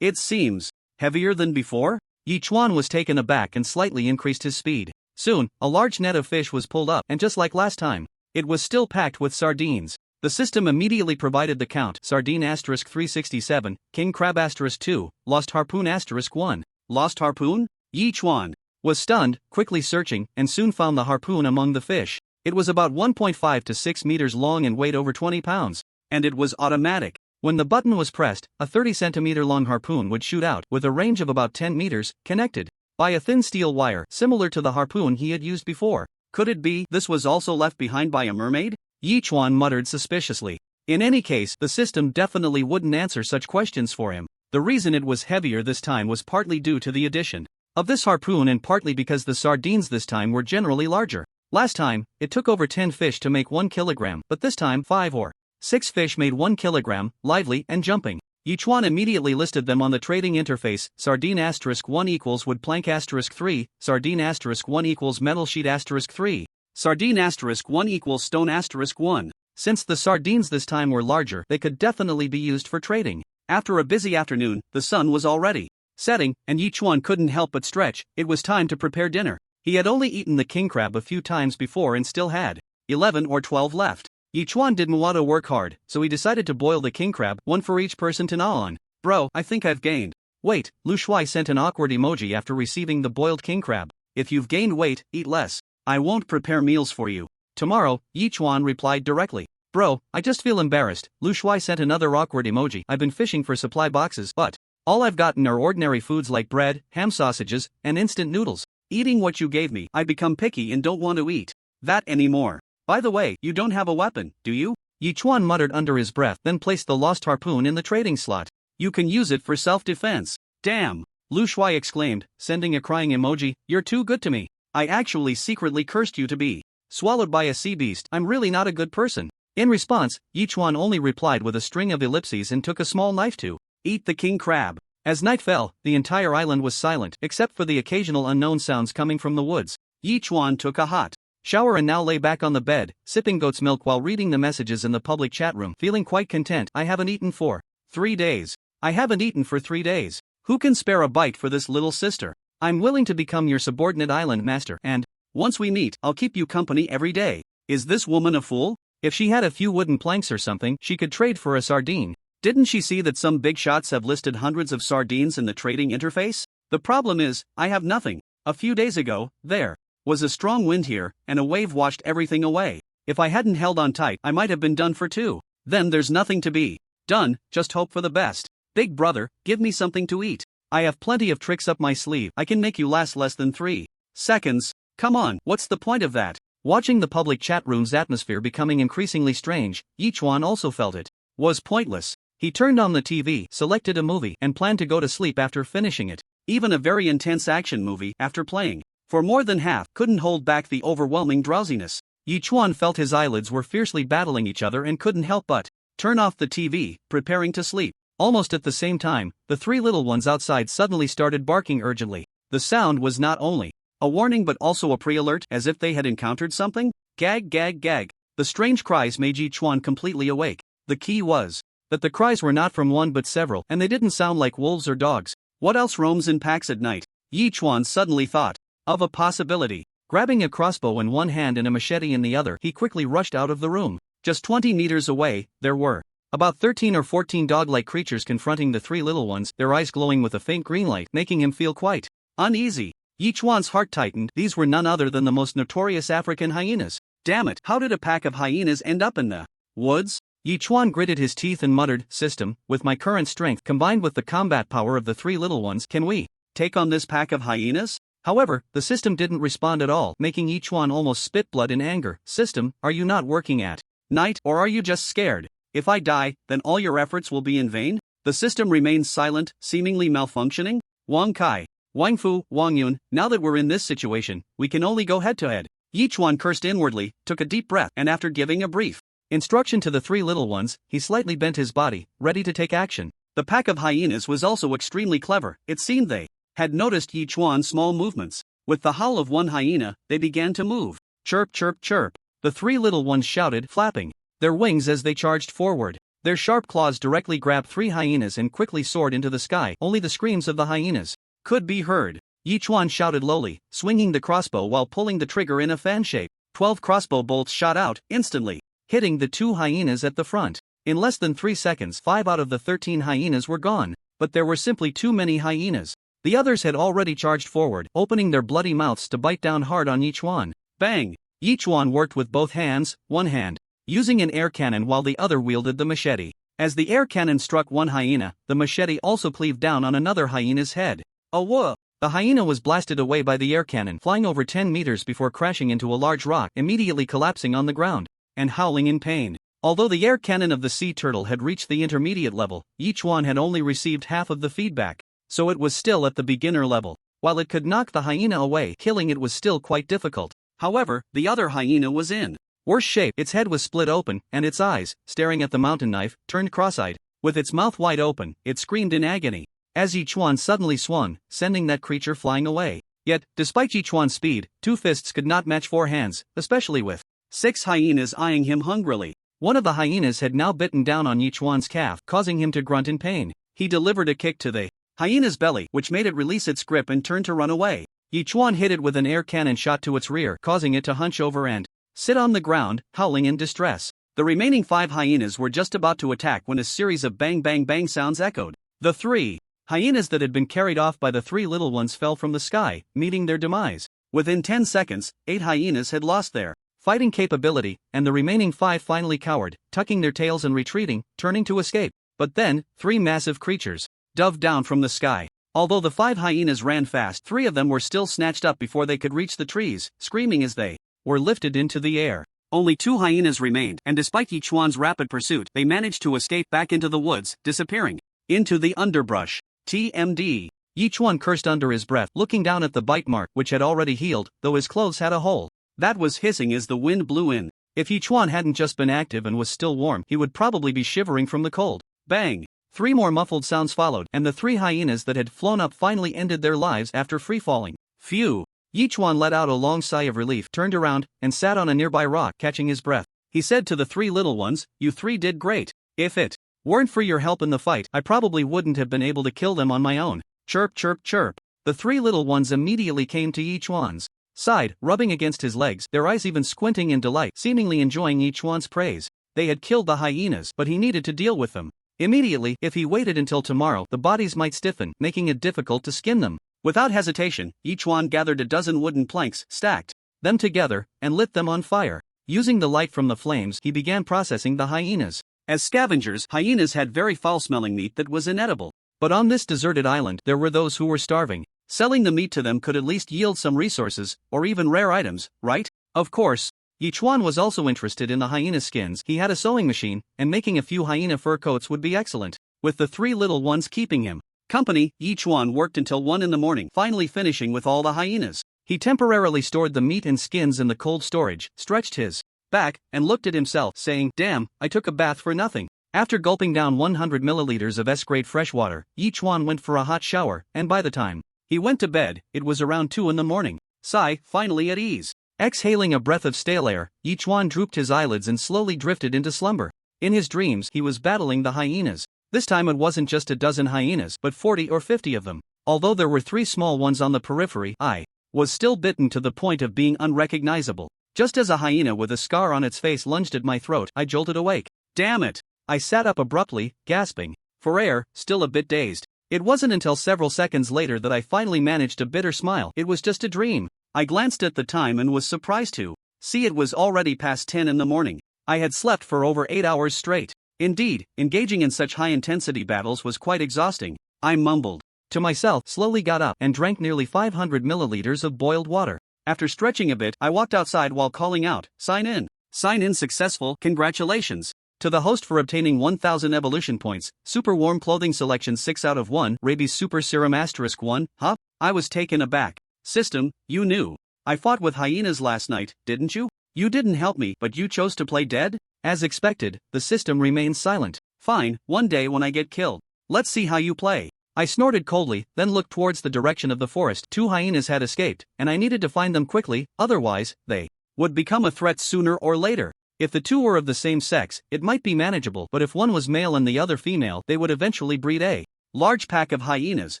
Speaker 2: It seems heavier than before? Yichuan was taken aback and slightly increased his speed. Soon, a large net of fish was pulled up, and just like last time, it was still packed with sardines. The system immediately provided the count: sardine *367, king crab *2, lost harpoon *1. Lost harpoon? Yichuan was stunned, quickly searching, and soon found the harpoon among the fish. It was about 1.5 to 6 meters long and weighed over 20 pounds. And it was automatic. When the button was pressed, a 30-centimeter long harpoon would shoot out, with a range of about 10 meters, connected by a thin steel wire, similar to the harpoon he had used before. Could it be this was also left behind by a mermaid? Yichuan muttered suspiciously. In any case, the system definitely wouldn't answer such questions for him. The reason it was heavier this time was partly due to the addition of this harpoon and partly because the sardines this time were generally larger. Last time, it took over 10 fish to make 1 kilogram, but this time 5 or 6 fish made 1 kilogram, lively and jumping. Yichuan immediately listed them on the trading interface. Sardine *1 equals wood plank *3, sardine *1 equals metal sheet *3, sardine *1 equals stone *1. Since the sardines this time were larger, they could definitely be used for trading. After a busy afternoon, the sun was already setting, and Yichuan couldn't help but stretch. It was time to prepare dinner. He had only eaten the king crab a few times before and still had 11 or 12 left. Yichuan didn't want to work hard, so he decided to boil the king crab, one for each person to gnaw on. Bro, I think I've gained weight. Lu Shuai sent an awkward emoji after receiving the boiled king crab. If you've gained weight, eat less. I won't prepare meals for you tomorrow, Yichuan replied directly. Bro, I just feel embarrassed. Lu Shuai sent another awkward emoji. I've been fishing for supply boxes, but all I've gotten are ordinary foods like bread, ham sausages, and instant noodles. Eating what you gave me, I become picky and don't want to eat that anymore. By the way, you don't have a weapon, do you? Yichuan muttered under his breath, then placed the lost harpoon in the trading slot. You can use it for self-defense. Damn! Lu Shuai exclaimed, sending a crying emoji. You're too good to me. I actually secretly cursed you to be swallowed by a sea beast. I'm really not a good person. In response, Yichuan only replied with a string of ellipses and took a small knife to eat the king crab. As night fell, the entire island was silent, except for the occasional unknown sounds coming from the woods. Yichuan took a hot shower and now lay back on the bed, sipping goat's milk while reading the messages in the public chat room, feeling quite content. I haven't eaten for 3 days. I haven't eaten for 3 days. Who can spare a bite for this little sister? I'm willing to become your subordinate island master, and once we meet, I'll keep you company every day. Is this woman a fool? If she had a few wooden planks or something, she could trade for a sardine. Didn't she see that some big shots have listed hundreds of sardines in the trading interface? The problem is, I have nothing. A few days ago, there was a strong wind here, and a wave washed everything away. If I hadn't held on tight, I might have been done for too. Then there's nothing to be done, just hope for the best. Big brother, give me something to eat. I have plenty of tricks up my sleeve. I can make you last less than 3 seconds. Come on, what's the point of that? Watching the public chat room's atmosphere becoming increasingly strange, Yichuan also felt it was pointless. He turned on the TV, selected a movie, and planned to go to sleep after finishing it. Even a very intense action movie, after playing for more than half, couldn't hold back the overwhelming drowsiness. Yichuan felt his eyelids were fiercely battling each other and couldn't help but turn off the TV, preparing to sleep. Almost at the same time, the 3 little ones outside suddenly started barking urgently. The sound was not only a warning but also a pre-alert, as if they had encountered something. Gag gag gag. The strange cries made Yichuan completely awake. The key was that the cries were not from one but several, and they didn't sound like wolves or dogs. What else roams in packs at night? Yichuan suddenly thought of a possibility. Grabbing a crossbow in one hand and a machete in the other, he quickly rushed out of the room. Just 20 meters away, there were about 13 or 14 dog-like creatures confronting the 3 little ones, their eyes glowing with a faint green light, making him feel quite uneasy. Yichuan's heart tightened. These were none other than the most notorious African hyenas. Damn it, how did a pack of hyenas end up in the woods? Yichuan gritted his teeth and muttered, "System, with my current strength combined with the combat power of the 3 little ones, can we take on this pack of hyenas?" However, the system didn't respond at all, making Yichuan almost spit blood in anger. "System, are you not working at night, or are you just scared? If I die, then all your efforts will be in vain?" The system remained silent, seemingly malfunctioning. Wang Kai, Wang Fu, Wang Yun, now that we're in this situation, we can only go head to head. Yichuan cursed inwardly, took a deep breath, and after giving a brief instruction to the 3 little ones, he slightly bent his body, ready to take action. The pack of hyenas was also extremely clever. It seemed they had noticed Yichuan's small movements. With the howl of one hyena, they began to move. Chirp chirp chirp. The 3 little ones shouted, flapping their wings as they charged forward. Their sharp claws directly grabbed 3 hyenas and quickly soared into the sky. Only the screams of the hyenas could be heard. Yichuan shouted lowly, swinging the crossbow while pulling the trigger in a fan shape. 12 crossbow bolts shot out, instantly hitting the 2 hyenas at the front. In less than 3 seconds, 5 out of the 13 hyenas were gone. But there were simply too many hyenas. The others had already charged forward, opening their bloody mouths to bite down hard on Yichuan. Bang! Yichuan worked with both hands, one hand using an air cannon while the other wielded the machete. As the air cannon struck one hyena, the machete also cleaved down on another hyena's head. Whoa! The hyena was blasted away by the air cannon, flying over 10 meters before crashing into a large rock, immediately collapsing on the ground and howling in pain. Although the air cannon of the sea turtle had reached the intermediate level, Yichuan had only received half of the feedback, so it was still at the beginner level. While it could knock the hyena away, killing it was still quite difficult. However, the other hyena was in worse shape. Its head was split open, and its eyes, staring at the mountain knife, turned cross-eyed. With its mouth wide open, it screamed in agony as Yichuan suddenly swung, sending that creature flying away. Yet, despite Yichuan's speed, 2 fists could not match 4 hands, especially with 6 hyenas eyeing him hungrily. One of the hyenas had now bitten down on Yichuan's calf, causing him to grunt in pain. He delivered a kick to the hyena's belly, which made it release its grip and turn to run away. Yichuan hit it with an air cannon shot to its rear, causing it to hunch over and sit on the ground, howling in distress. The remaining 5 hyenas were just about to attack when a series of bang bang bang sounds echoed. The 3 hyenas that had been carried off by the 3 little ones fell from the sky, meeting their demise. Within 10 seconds, 8 hyenas had lost their fighting capability, and the remaining 5 finally cowered, tucking their tails and retreating, turning to escape. But then, 3 massive creatures dove down from the sky. Although the 5 hyenas ran fast, 3 of them were still snatched up before they could reach the trees, screaming as they were lifted into the air. Only 2 hyenas remained, and despite Yichuan's rapid pursuit, they managed to escape back into the woods, disappearing into the underbrush. TMD. Yichuan cursed under his breath, looking down at the bite mark, which had already healed, though his clothes had a hole that was hissing as the wind blew in. If Yichuan hadn't just been active and was still warm, he would probably be shivering from the cold. Bang! 3 more muffled sounds followed, and the 3 hyenas that had flown up finally ended their lives after free-falling. Phew! Yichuan let out a long sigh of relief, turned around, and sat on a nearby rock, catching his breath. He said to the 3 little ones, "You 3 did great. If it weren't for your help in the fight, I probably wouldn't have been able to kill them on my own." Chirp chirp chirp. The three little ones immediately came to Yichuan's side, rubbing against his legs, their eyes even squinting in delight, seemingly enjoying Yichuan's praise. They had killed the hyenas, but he needed to deal with them immediately. If he waited until tomorrow, the bodies might stiffen, making it difficult to skin them. Without hesitation, Yichuan gathered a dozen wooden planks, stacked them together, and lit them on fire. Using the light from the flames, he began processing the hyenas. As scavengers, hyenas had very foul-smelling meat that was inedible. But on this deserted island, there were those who were starving. Selling the meat to them could at least yield some resources, or even rare items, right? Of course. Yichuan was also interested in the hyena skins. He had a sewing machine, and making a few hyena fur coats would be excellent. With the three little ones keeping him company, Yichuan worked until 1 in the morning, finally finishing with all the hyenas. He temporarily stored the meat and skins in the cold storage, stretched his back, and looked at himself, saying, "Damn, I took a bath for nothing." After gulping down 100 milliliters of S-grade fresh water, Yichuan went for a hot shower, and by the time he went to bed, it was around 2 in the morning. Sigh, finally at ease. Exhaling a breath of stale air, Yichuan drooped his eyelids and slowly drifted into slumber. In his dreams, he was battling the hyenas. This time it wasn't just a dozen hyenas, but 40 or 50 of them. Although there were 3 small ones on the periphery, I was still bitten to the point of being unrecognizable. Just as a hyena with a scar on its face lunged at my throat, I jolted awake. Damn it! I sat up abruptly, gasping for air, still a bit dazed. It wasn't until several seconds later that I finally managed a bitter smile. It was just a dream. I glanced at the time and was surprised to see it was already past 10 in the morning. I had slept for over 8 hours straight. Indeed, engaging in such high-intensity battles was quite exhausting. I mumbled to myself, slowly got up, and drank nearly 500 milliliters of boiled water. After stretching a bit, I walked outside while calling out, "Sign in! Sign in successful, congratulations!" To the host for obtaining 1000 evolution points, super warm clothing selection 6 out of 1, rabies super serum *1, huh? I was taken aback. System, you knew. I fought with hyenas last night, didn't you? You didn't help me, but you chose to play dead? As expected, the system remained silent. Fine, one day when I get killed. Let's see how you play. I snorted coldly, then looked towards the direction of the forest. 2 hyenas had escaped, and I needed to find them quickly, otherwise, they would become a threat sooner or later. If the 2 were of the same sex, it might be manageable, but if one was male and the other female, they would eventually breed a large pack of hyenas,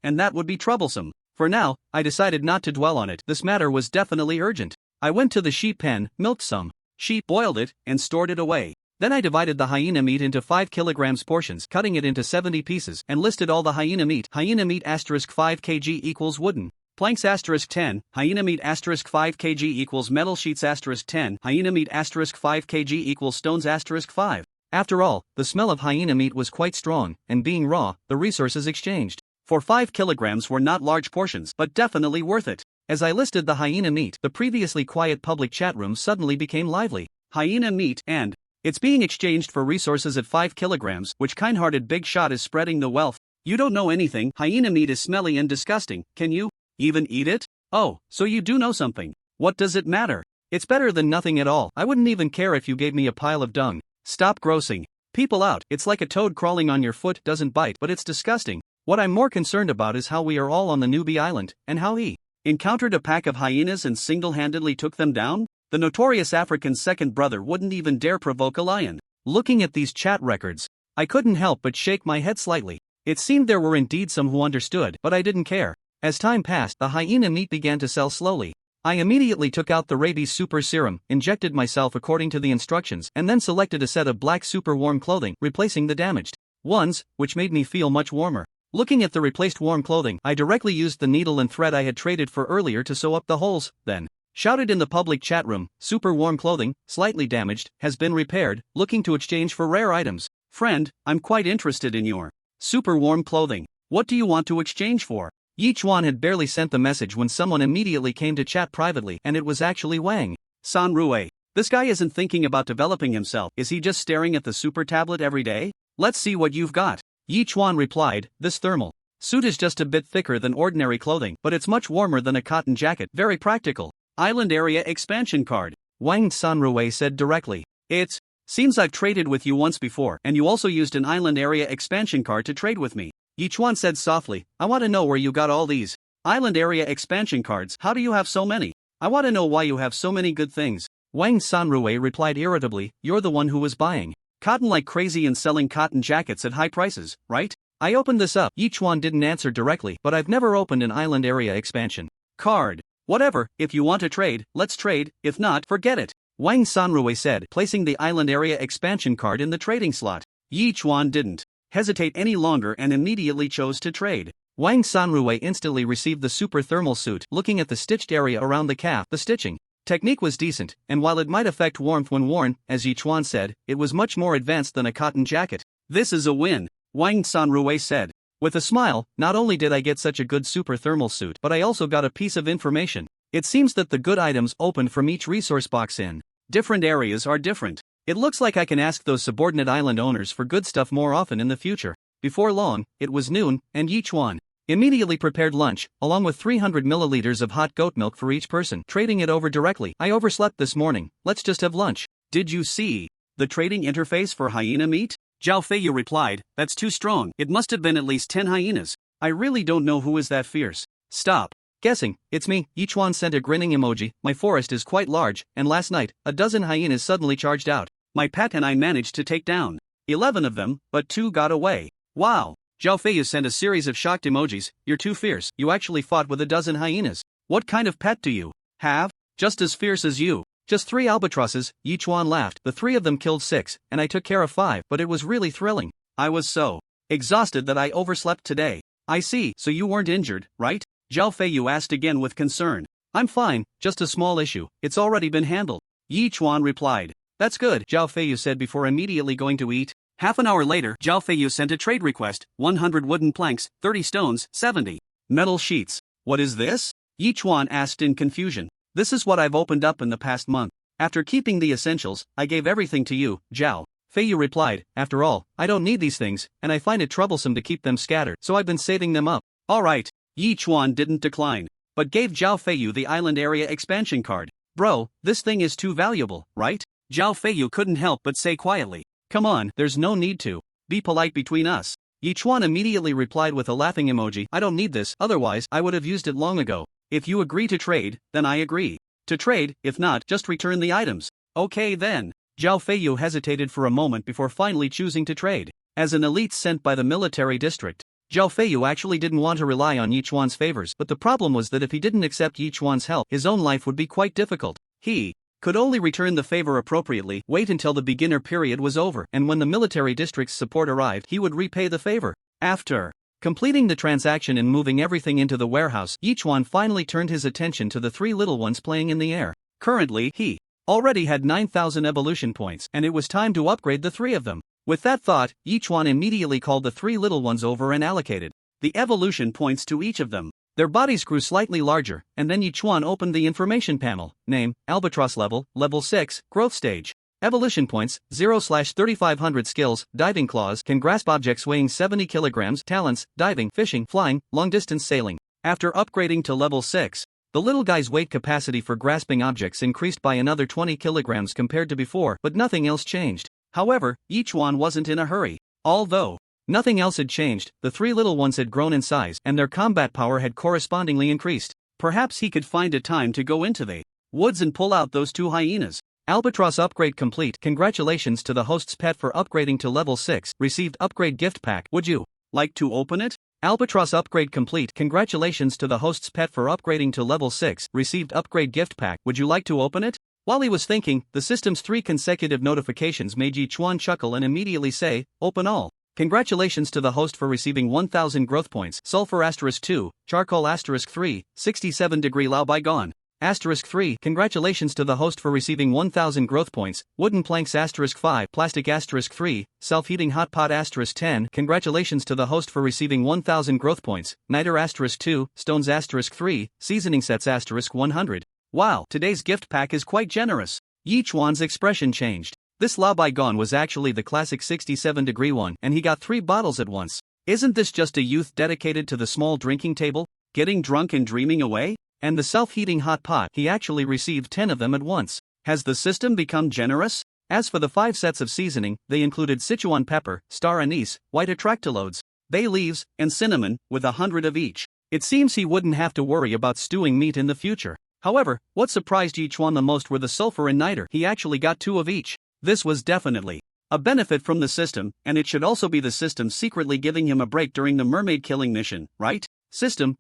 Speaker 2: and that would be troublesome. For now, I decided not to dwell on it. This matter was definitely urgent. I went to the sheep pen, milked some sheep, boiled it, and stored it away. Then I divided the hyena meat into 5 kilograms portions, cutting it into 70 pieces, and listed all the hyena meat. Hyena meat *5 kg equals wooden planks *10, hyena meat *5 kg equals metal sheets *10, hyena meat *5 kg equals stones *5. After all, the smell of hyena meat was quite strong, and being raw, the resources exchanged for 5 kilograms were not large portions, but definitely worth it. As I listed the hyena meat, the previously quiet public chat room suddenly became lively. Hyena meat, and it's being exchanged for resources at 5 kilograms, which kind-hearted big shot is spreading the wealth. You don't know anything. Hyena meat is smelly and disgusting. Can you even eat it? Oh, so you do know something. What does it matter? It's better than nothing at all. I wouldn't even care if you gave me a pile of dung. Stop grossing people out. It's like a toad crawling on your foot, doesn't bite, but it's disgusting. What I'm more concerned about is how we are all on the newbie island, and how he encountered a pack of hyenas and single-handedly took them down? The notorious African's second brother wouldn't even dare provoke a lion. Looking at these chat records, I couldn't help but shake my head slightly. It seemed there were indeed some who understood, but I didn't care. As time passed, the hyena meat began to sell slowly. I immediately took out the rabies super serum, injected myself according to the instructions, and then selected a set of black super warm clothing, replacing the damaged ones, which made me feel much warmer. Looking at the replaced warm clothing, I directly used the needle and thread I had traded for earlier to sew up the holes, then shouted in the public chat room, "Super warm clothing, slightly damaged, has been repaired, looking to exchange for rare items. Friend, I'm quite interested in your super warm clothing. What do you want to exchange for?" Yichuan had barely sent the message when someone immediately came to chat privately, and it was actually Wang Sanrue. This guy isn't thinking about developing himself. Is he just staring at the super tablet every day? Let's see what you've got. Yichuan replied, "This thermal suit is just a bit thicker than ordinary clothing, but it's much warmer than a cotton jacket. Very practical. Island area expansion card," Wang Sanrue said directly. "It seems I've traded with you once before, and you also used an island area expansion card to trade with me." Yichuan said softly, "I want to know where you got all these island area expansion cards. How do you have so many? I want to know why you have so many good things." Wang Sanrue replied irritably, "You're the one who was buying cotton like crazy and selling cotton jackets at high prices, right?
Speaker 1: I opened this up. Yichuan didn't answer directly, but I've never opened an island area expansion card. Whatever, if you want to trade, let's trade, if not, forget it. Wang Sanrui said, placing the island area expansion card in the trading slot. Yichuan didn't hesitate any longer and immediately chose to trade. Wang Sanrui instantly received the super thermal suit. Looking at the stitched area around the calf, the stitching technique was decent, and while it might affect warmth when worn, as Yichuan said, it was much more advanced than a cotton jacket. This is a win, Wang Sanrui said. With a smile, not only did I get such a good super thermal suit, but I also got a piece of information. It seems that the good items opened from each resource box in different areas are different. It looks like I can ask those subordinate island owners for good stuff more often in the future. Before long, it was noon, and Yichuan immediately prepared lunch, along with 300 milliliters of hot goat milk for each person, trading it over directly. I overslept this morning, let's just have lunch. Did you see the trading interface for hyena meat? Zhao Feiyu replied, that's too strong. It must have been at least 10 hyenas. I really don't know who is that fierce. Stop guessing, it's me. Yichuan sent a grinning emoji. My forest is quite large, and last night, a dozen hyenas suddenly charged out. My pet and I managed to take down 11 of them, but 2 got away. Wow. Zhao Feiyu sent a series of shocked emojis. You're too fierce. You actually fought with a dozen hyenas. What kind of pet do you have? Just as fierce as you. Just 3 albatrosses, Yichuan laughed. The 3 of them killed 6, and I took care of 5, but it was really thrilling. I was so exhausted that I overslept today. I see, so you weren't injured, right? Zhao Feiyu asked again with concern. I'm fine, just a small issue, it's already been handled. Yichuan replied. That's good, Zhao Feiyu said before immediately going to eat. Half an hour later, Zhao Feiyu sent a trade request, 100 wooden planks, 30 stones, 70 metal sheets. What is this? Yichuan asked in confusion. This is what I've opened up in the past month. After keeping the essentials, I gave everything to you, Zhao Feiyu replied. After all, I don't need these things, and I find it troublesome to keep them scattered, so I've been saving them up. Alright. Yichuan didn't decline, but gave Zhao Feiyu the island area expansion card. Bro, this thing is too valuable, right? Zhao Feiyu couldn't help but say quietly. Come on, there's no need to be polite between us. Yichuan immediately replied with a laughing emoji. I don't need this, otherwise I would have used it long ago. If you agree to trade, then I agree to trade, if not, just return the items. Okay then. Zhao Feiyu hesitated for a moment before finally choosing to trade. As an elite sent by the military district, Zhao Feiyu actually didn't want to rely on Yichuan's favors, but the problem was that if he didn't accept Yichuan's help, his own life would be quite difficult. He could only return the favor appropriately, wait until the beginner period was over, and when the military district's support arrived, he would repay the favor. After completing the transaction and moving everything into the warehouse, Yichuan finally turned his attention to the 3 little ones playing in the air. Currently, he already had 9,000 evolution points, and it was time to upgrade the 3 of them. With that thought, Yichuan immediately called the 3 little ones over and allocated the evolution points to each of them. Their bodies grew slightly larger, and then Yichuan opened the information panel. Name, Albatross level, level 6, growth stage. Evolution points, 0/3500 skills, diving claws, can grasp objects weighing 70 kilograms, talents, diving, fishing, flying, long-distance sailing. After upgrading to level 6, the little guy's weight capacity for grasping objects increased by another 20 kilograms compared to before, but nothing else changed. However, Yichuan wasn't in a hurry. Although nothing else had changed, the 3 little ones had grown in size, and their combat power had correspondingly increased. Perhaps he could find a time to go into the woods and pull out those 2 hyenas. Albatross upgrade complete. Congratulations to the host's pet for upgrading to level 6. Received upgrade gift pack. Would you like to open it? Albatross upgrade complete. Congratulations to the host's pet for upgrading to level 6. Received upgrade gift pack. Would you like to open it? While he was thinking, the system's 3 consecutive notifications made Yichuan chuckle and immediately say, open all. Congratulations to the host for receiving 1000 growth points. Sulfur *2, charcoal *3, 67 degree Lao bygone. *3. Congratulations to the host for receiving 1000 growth points. Wooden planks *5, plastic *3, self-heating hot pot *10. Congratulations to the host for receiving 1000 growth points. Niter *2, stones *3, seasoning sets *100. Wow, today's gift pack is quite generous. Yichuan's expression changed. This Lao bygone was actually the classic 67 degree one, and he got 3 bottles at once. Isn't this just a youth dedicated to the small drinking table, getting drunk and dreaming away? And the self-heating hot pot, he actually received 10 of them at once. Has the system become generous? As for the 5 sets of seasoning, they included Sichuan pepper, star anise, white atractalodes, bay leaves, and cinnamon, with 100 of each. It seems he wouldn't have to worry about stewing meat in the future. However, what surprised Yichuan the most were the sulfur and niter. He actually got 2 of each. This was definitely
Speaker 2: A benefit from the system, and it should also be the system secretly giving him a break during the mermaid killing mission, right? System,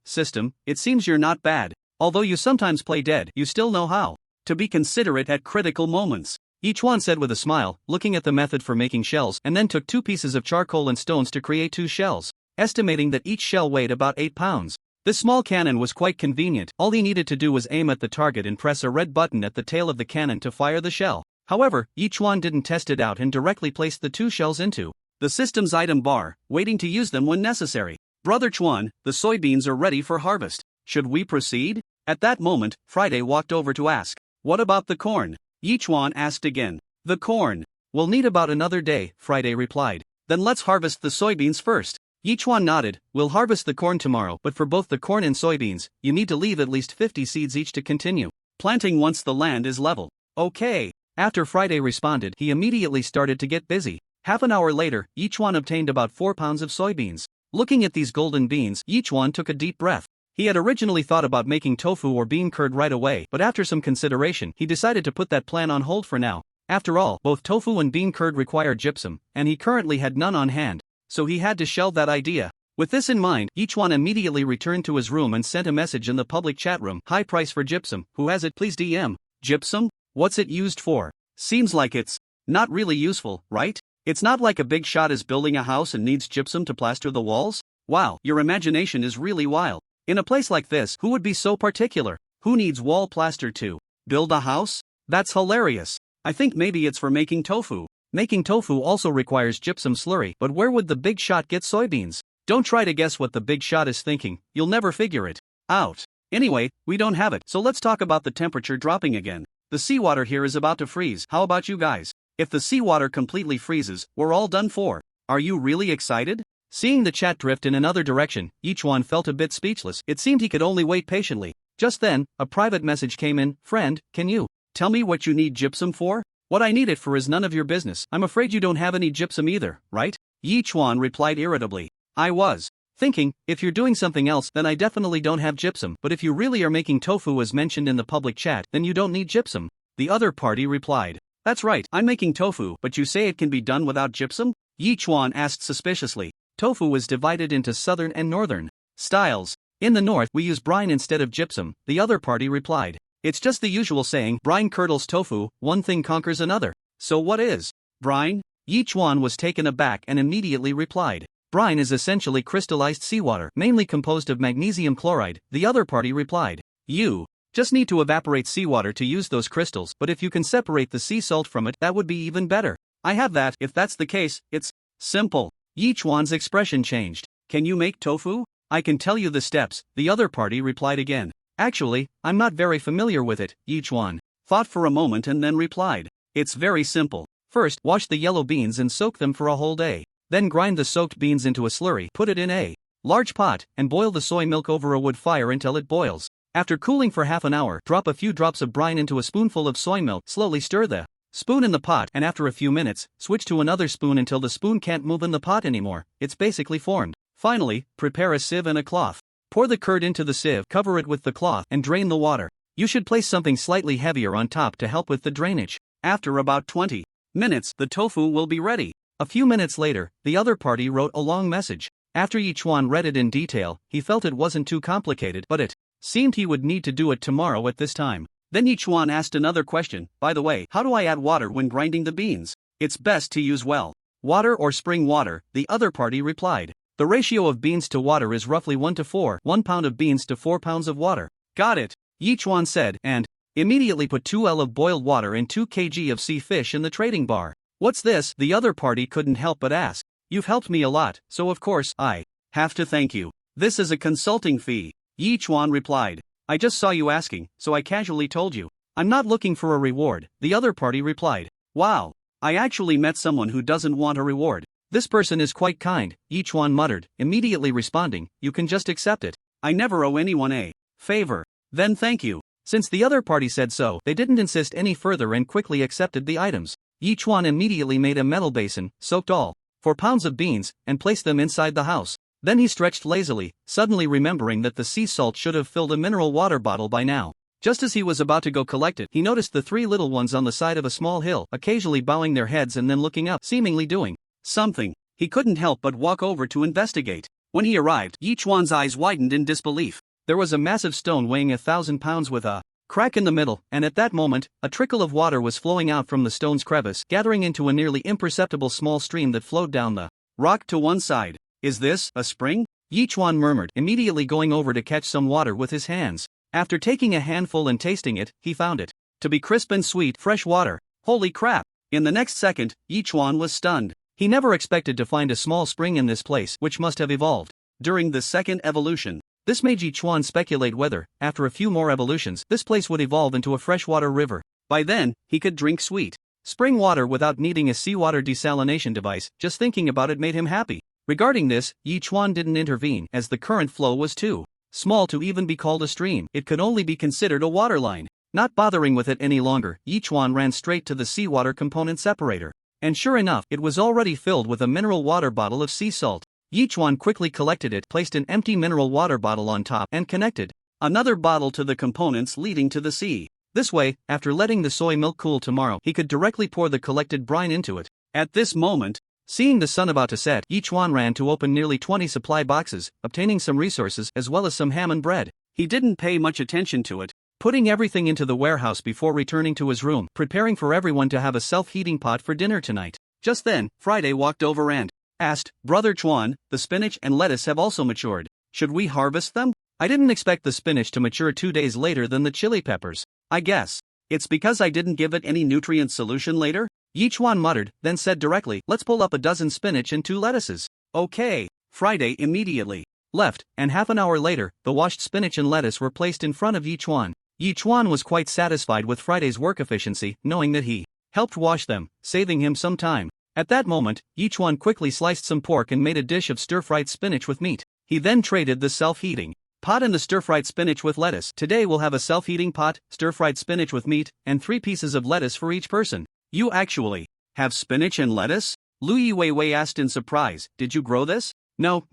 Speaker 2: it seems you're not bad. Although you sometimes play dead, you still know how to be considerate at critical moments. Ichuan said with a smile, looking at the method for making shells, and then took 2 pieces of charcoal and stones to create 2 shells, estimating that each shell weighed about 8 pounds. This small cannon was quite convenient. All he needed to do was aim at the target and press a red button at the tail of the cannon to fire the shell. However, Ichuan didn't test it out and directly placed the 2 shells into the system's item bar, waiting to use them when necessary. Brother Chuan, the soybeans are ready for harvest. Should we proceed? At that moment, Friday walked over to ask, "What about the corn?" Ichuan asked again. "The corn. We'll need about another day," Friday replied. "Then let's harvest the soybeans first." Ichuan nodded. "We'll harvest the corn tomorrow, but for both the corn and soybeans, you need to leave at least 50 seeds each to continue planting once the land is level." "Okay." After Friday responded, he immediately started to get busy. Half an hour later, Ichuan obtained about 4 pounds of soybeans. Looking at these golden beans, Ichuan took a deep breath. He had originally thought about making tofu or bean curd right away, but after some consideration, he decided to put that plan on hold for now. After all, both tofu and bean curd require gypsum, and he currently had none on hand, so he had to shelve that idea. With this in mind, Ichuan immediately returned to his room and sent a message in the public chat room. "High price for gypsum, who has it? Please DM. Gypsum? What's it used for? Seems like it's not really useful, right? It's not like a big shot is building a house and needs gypsum to plaster the walls? Wow, your imagination is really wild. In a place like this, who would be so particular? Who needs wall plaster to build a house? That's hilarious. I think maybe it's for making tofu. Making tofu also requires gypsum slurry, but where would the big shot get soybeans? Don't try to guess what the big shot is thinking, you'll never figure it out. Anyway, we don't have it, so let's talk about the temperature dropping again. The seawater here is about to freeze. How about you guys? If the seawater completely freezes, we're all done for. Are you really excited?" Seeing the chat drift in another direction, Ichuan felt a bit speechless. It seemed he could only wait patiently. Just then, a private message came in. "Friend, can you tell me what you need gypsum for?" "What I need it for is none of your business. I'm afraid you don't have any gypsum either, right?" Ichuan replied irritably. "I was thinking, if you're doing something else, then I definitely don't have gypsum, but if you really are making tofu as mentioned in the public chat, then you don't need gypsum." The other party replied. "That's right, I'm making tofu, but you say it can be done without gypsum?" Ichuan asked suspiciously. Tofu is divided into southern and northern styles. In the north, we use brine instead of gypsum, the other party replied. "It's just the usual saying, brine curdles tofu, one thing conquers another. So what is brine?" Ichuan was taken aback and immediately replied. "Brine is essentially crystallized seawater, mainly composed of magnesium chloride," the other party replied. "You just need to evaporate seawater to use those crystals, but if you can separate the sea salt from it, that would be even better." "I have that. If that's the case, it's simple." Ichuan's expression changed. "Can you make tofu?" "I can tell you the steps," the other party replied again. "Actually, I'm not very familiar with it." Ichuan thought for a moment and then replied. "It's very simple. First, wash the yellow beans and soak them for a whole day. Then grind the soaked beans into a slurry, put it in a large pot, and boil the soy milk over a wood fire until it boils. After cooling for half an hour, drop a few drops of brine into a spoonful of soy milk, slowly stir the spoon in the pot, and after a few minutes, switch to another spoon until the spoon can't move in the pot anymore. It's basically formed. Finally, prepare a sieve and a cloth. Pour the curd into the sieve, cover it with the cloth, and drain the water. You should place something slightly heavier on top to help with the drainage. After about 20 minutes, the tofu will be ready." A few minutes later, the other party wrote a long message. After Ichuan read it in detail, he felt it wasn't too complicated, but it seemed he would need to do it tomorrow at this time. Then Ichuan asked another question. "By the way, how do I add water when grinding the beans?" "It's best to use well water or spring water," the other party replied. "The ratio of beans to water is roughly 1 to 4, 1 pound of beans to 4 pounds of water." "Got it," Ichuan said, and immediately put 2 L of boiled water and 2 kg of sea fish in the trading bar. "What's this?" the other party couldn't help but ask. "You've helped me a lot, so of course, I have to thank you. This is a consulting fee," Ichuan replied. "I just saw you asking, so I casually told you. I'm not looking for a reward," the other party replied. "Wow, I actually met someone who doesn't want a reward. This person is quite kind," Ichuan muttered, immediately responding. "You can just accept it. I never owe anyone a favor." "Then thank you." Since the other party said so, they didn't insist any further and quickly accepted the items. Ichuan immediately made a metal basin, soaked all 4 pounds of beans, and placed them inside the house. Then he stretched lazily, suddenly remembering that the sea salt should have filled a mineral water bottle by now. Just as he was about to go collect it, he noticed the three little ones on the side of a small hill, occasionally bowing their heads and then looking up, seemingly doing something. He couldn't help but walk over to investigate. When he arrived, Yichuan's eyes widened in disbelief. There was a massive stone weighing 1,000 pounds with a crack in the middle, and at that moment, a trickle of water was flowing out from the stone's crevice, gathering into a nearly imperceptible small stream that flowed down the rock to one side. "Is this a spring?" Yichuan murmured, immediately going over to catch some water with his hands. After taking a handful and tasting it, he found it to be crisp and sweet, fresh water. Holy crap! In the next second, Yichuan was stunned. He never expected to find a small spring in this place, which must have evolved during the second evolution. This made Yichuan speculate whether, after a few more evolutions, this place would evolve into a freshwater river. By then, he could drink sweet spring water without needing a seawater desalination device. Just thinking about it made him happy. Regarding this, Yichuan didn't intervene, as the current flow was too small to even be called a stream. It could only be considered a waterline. Not bothering with it any longer, Yichuan ran straight to the seawater component separator. And sure enough, it was already filled with a mineral water bottle of sea salt. Yichuan quickly collected it, placed an empty mineral water bottle on top, and connected another bottle to the components leading to the sea. This way, after letting the soy milk cool tomorrow, he could directly pour the collected brine into it. At this moment, seeing the sun about to set, Yichuan ran to open nearly 20 supply boxes, obtaining some resources as well as some ham and bread. He didn't pay much attention to it, putting everything into the warehouse before returning to his room, preparing for everyone to have a self-heating pot for dinner tonight. Just then, Friday walked over and asked, "Brother Chuan, the spinach and lettuce have also matured. Should we harvest them?" "I didn't expect the spinach to mature 2 days later than the chili peppers. I guess it's because I didn't give it any nutrient solution later?" Yichuan muttered, then said directly, "Let's pull up a dozen spinach and 2 lettuces." "Okay." Friday immediately left, and half an hour later, the washed spinach and lettuce were placed in front of Yichuan. Yichuan was quite satisfied with Friday's work efficiency, knowing that he helped wash them, saving him some time. At that moment, Yichuan quickly sliced some pork and made a dish of stir-fried spinach with meat. He then traded the self-heating pot and the stir-fried spinach with lettuce. "Today we'll have a self-heating pot, stir-fried spinach with meat, and 3 pieces of lettuce for each person." "You actually have spinach and lettuce?" Lu Yiwei asked in surprise. "Did you grow this?" No,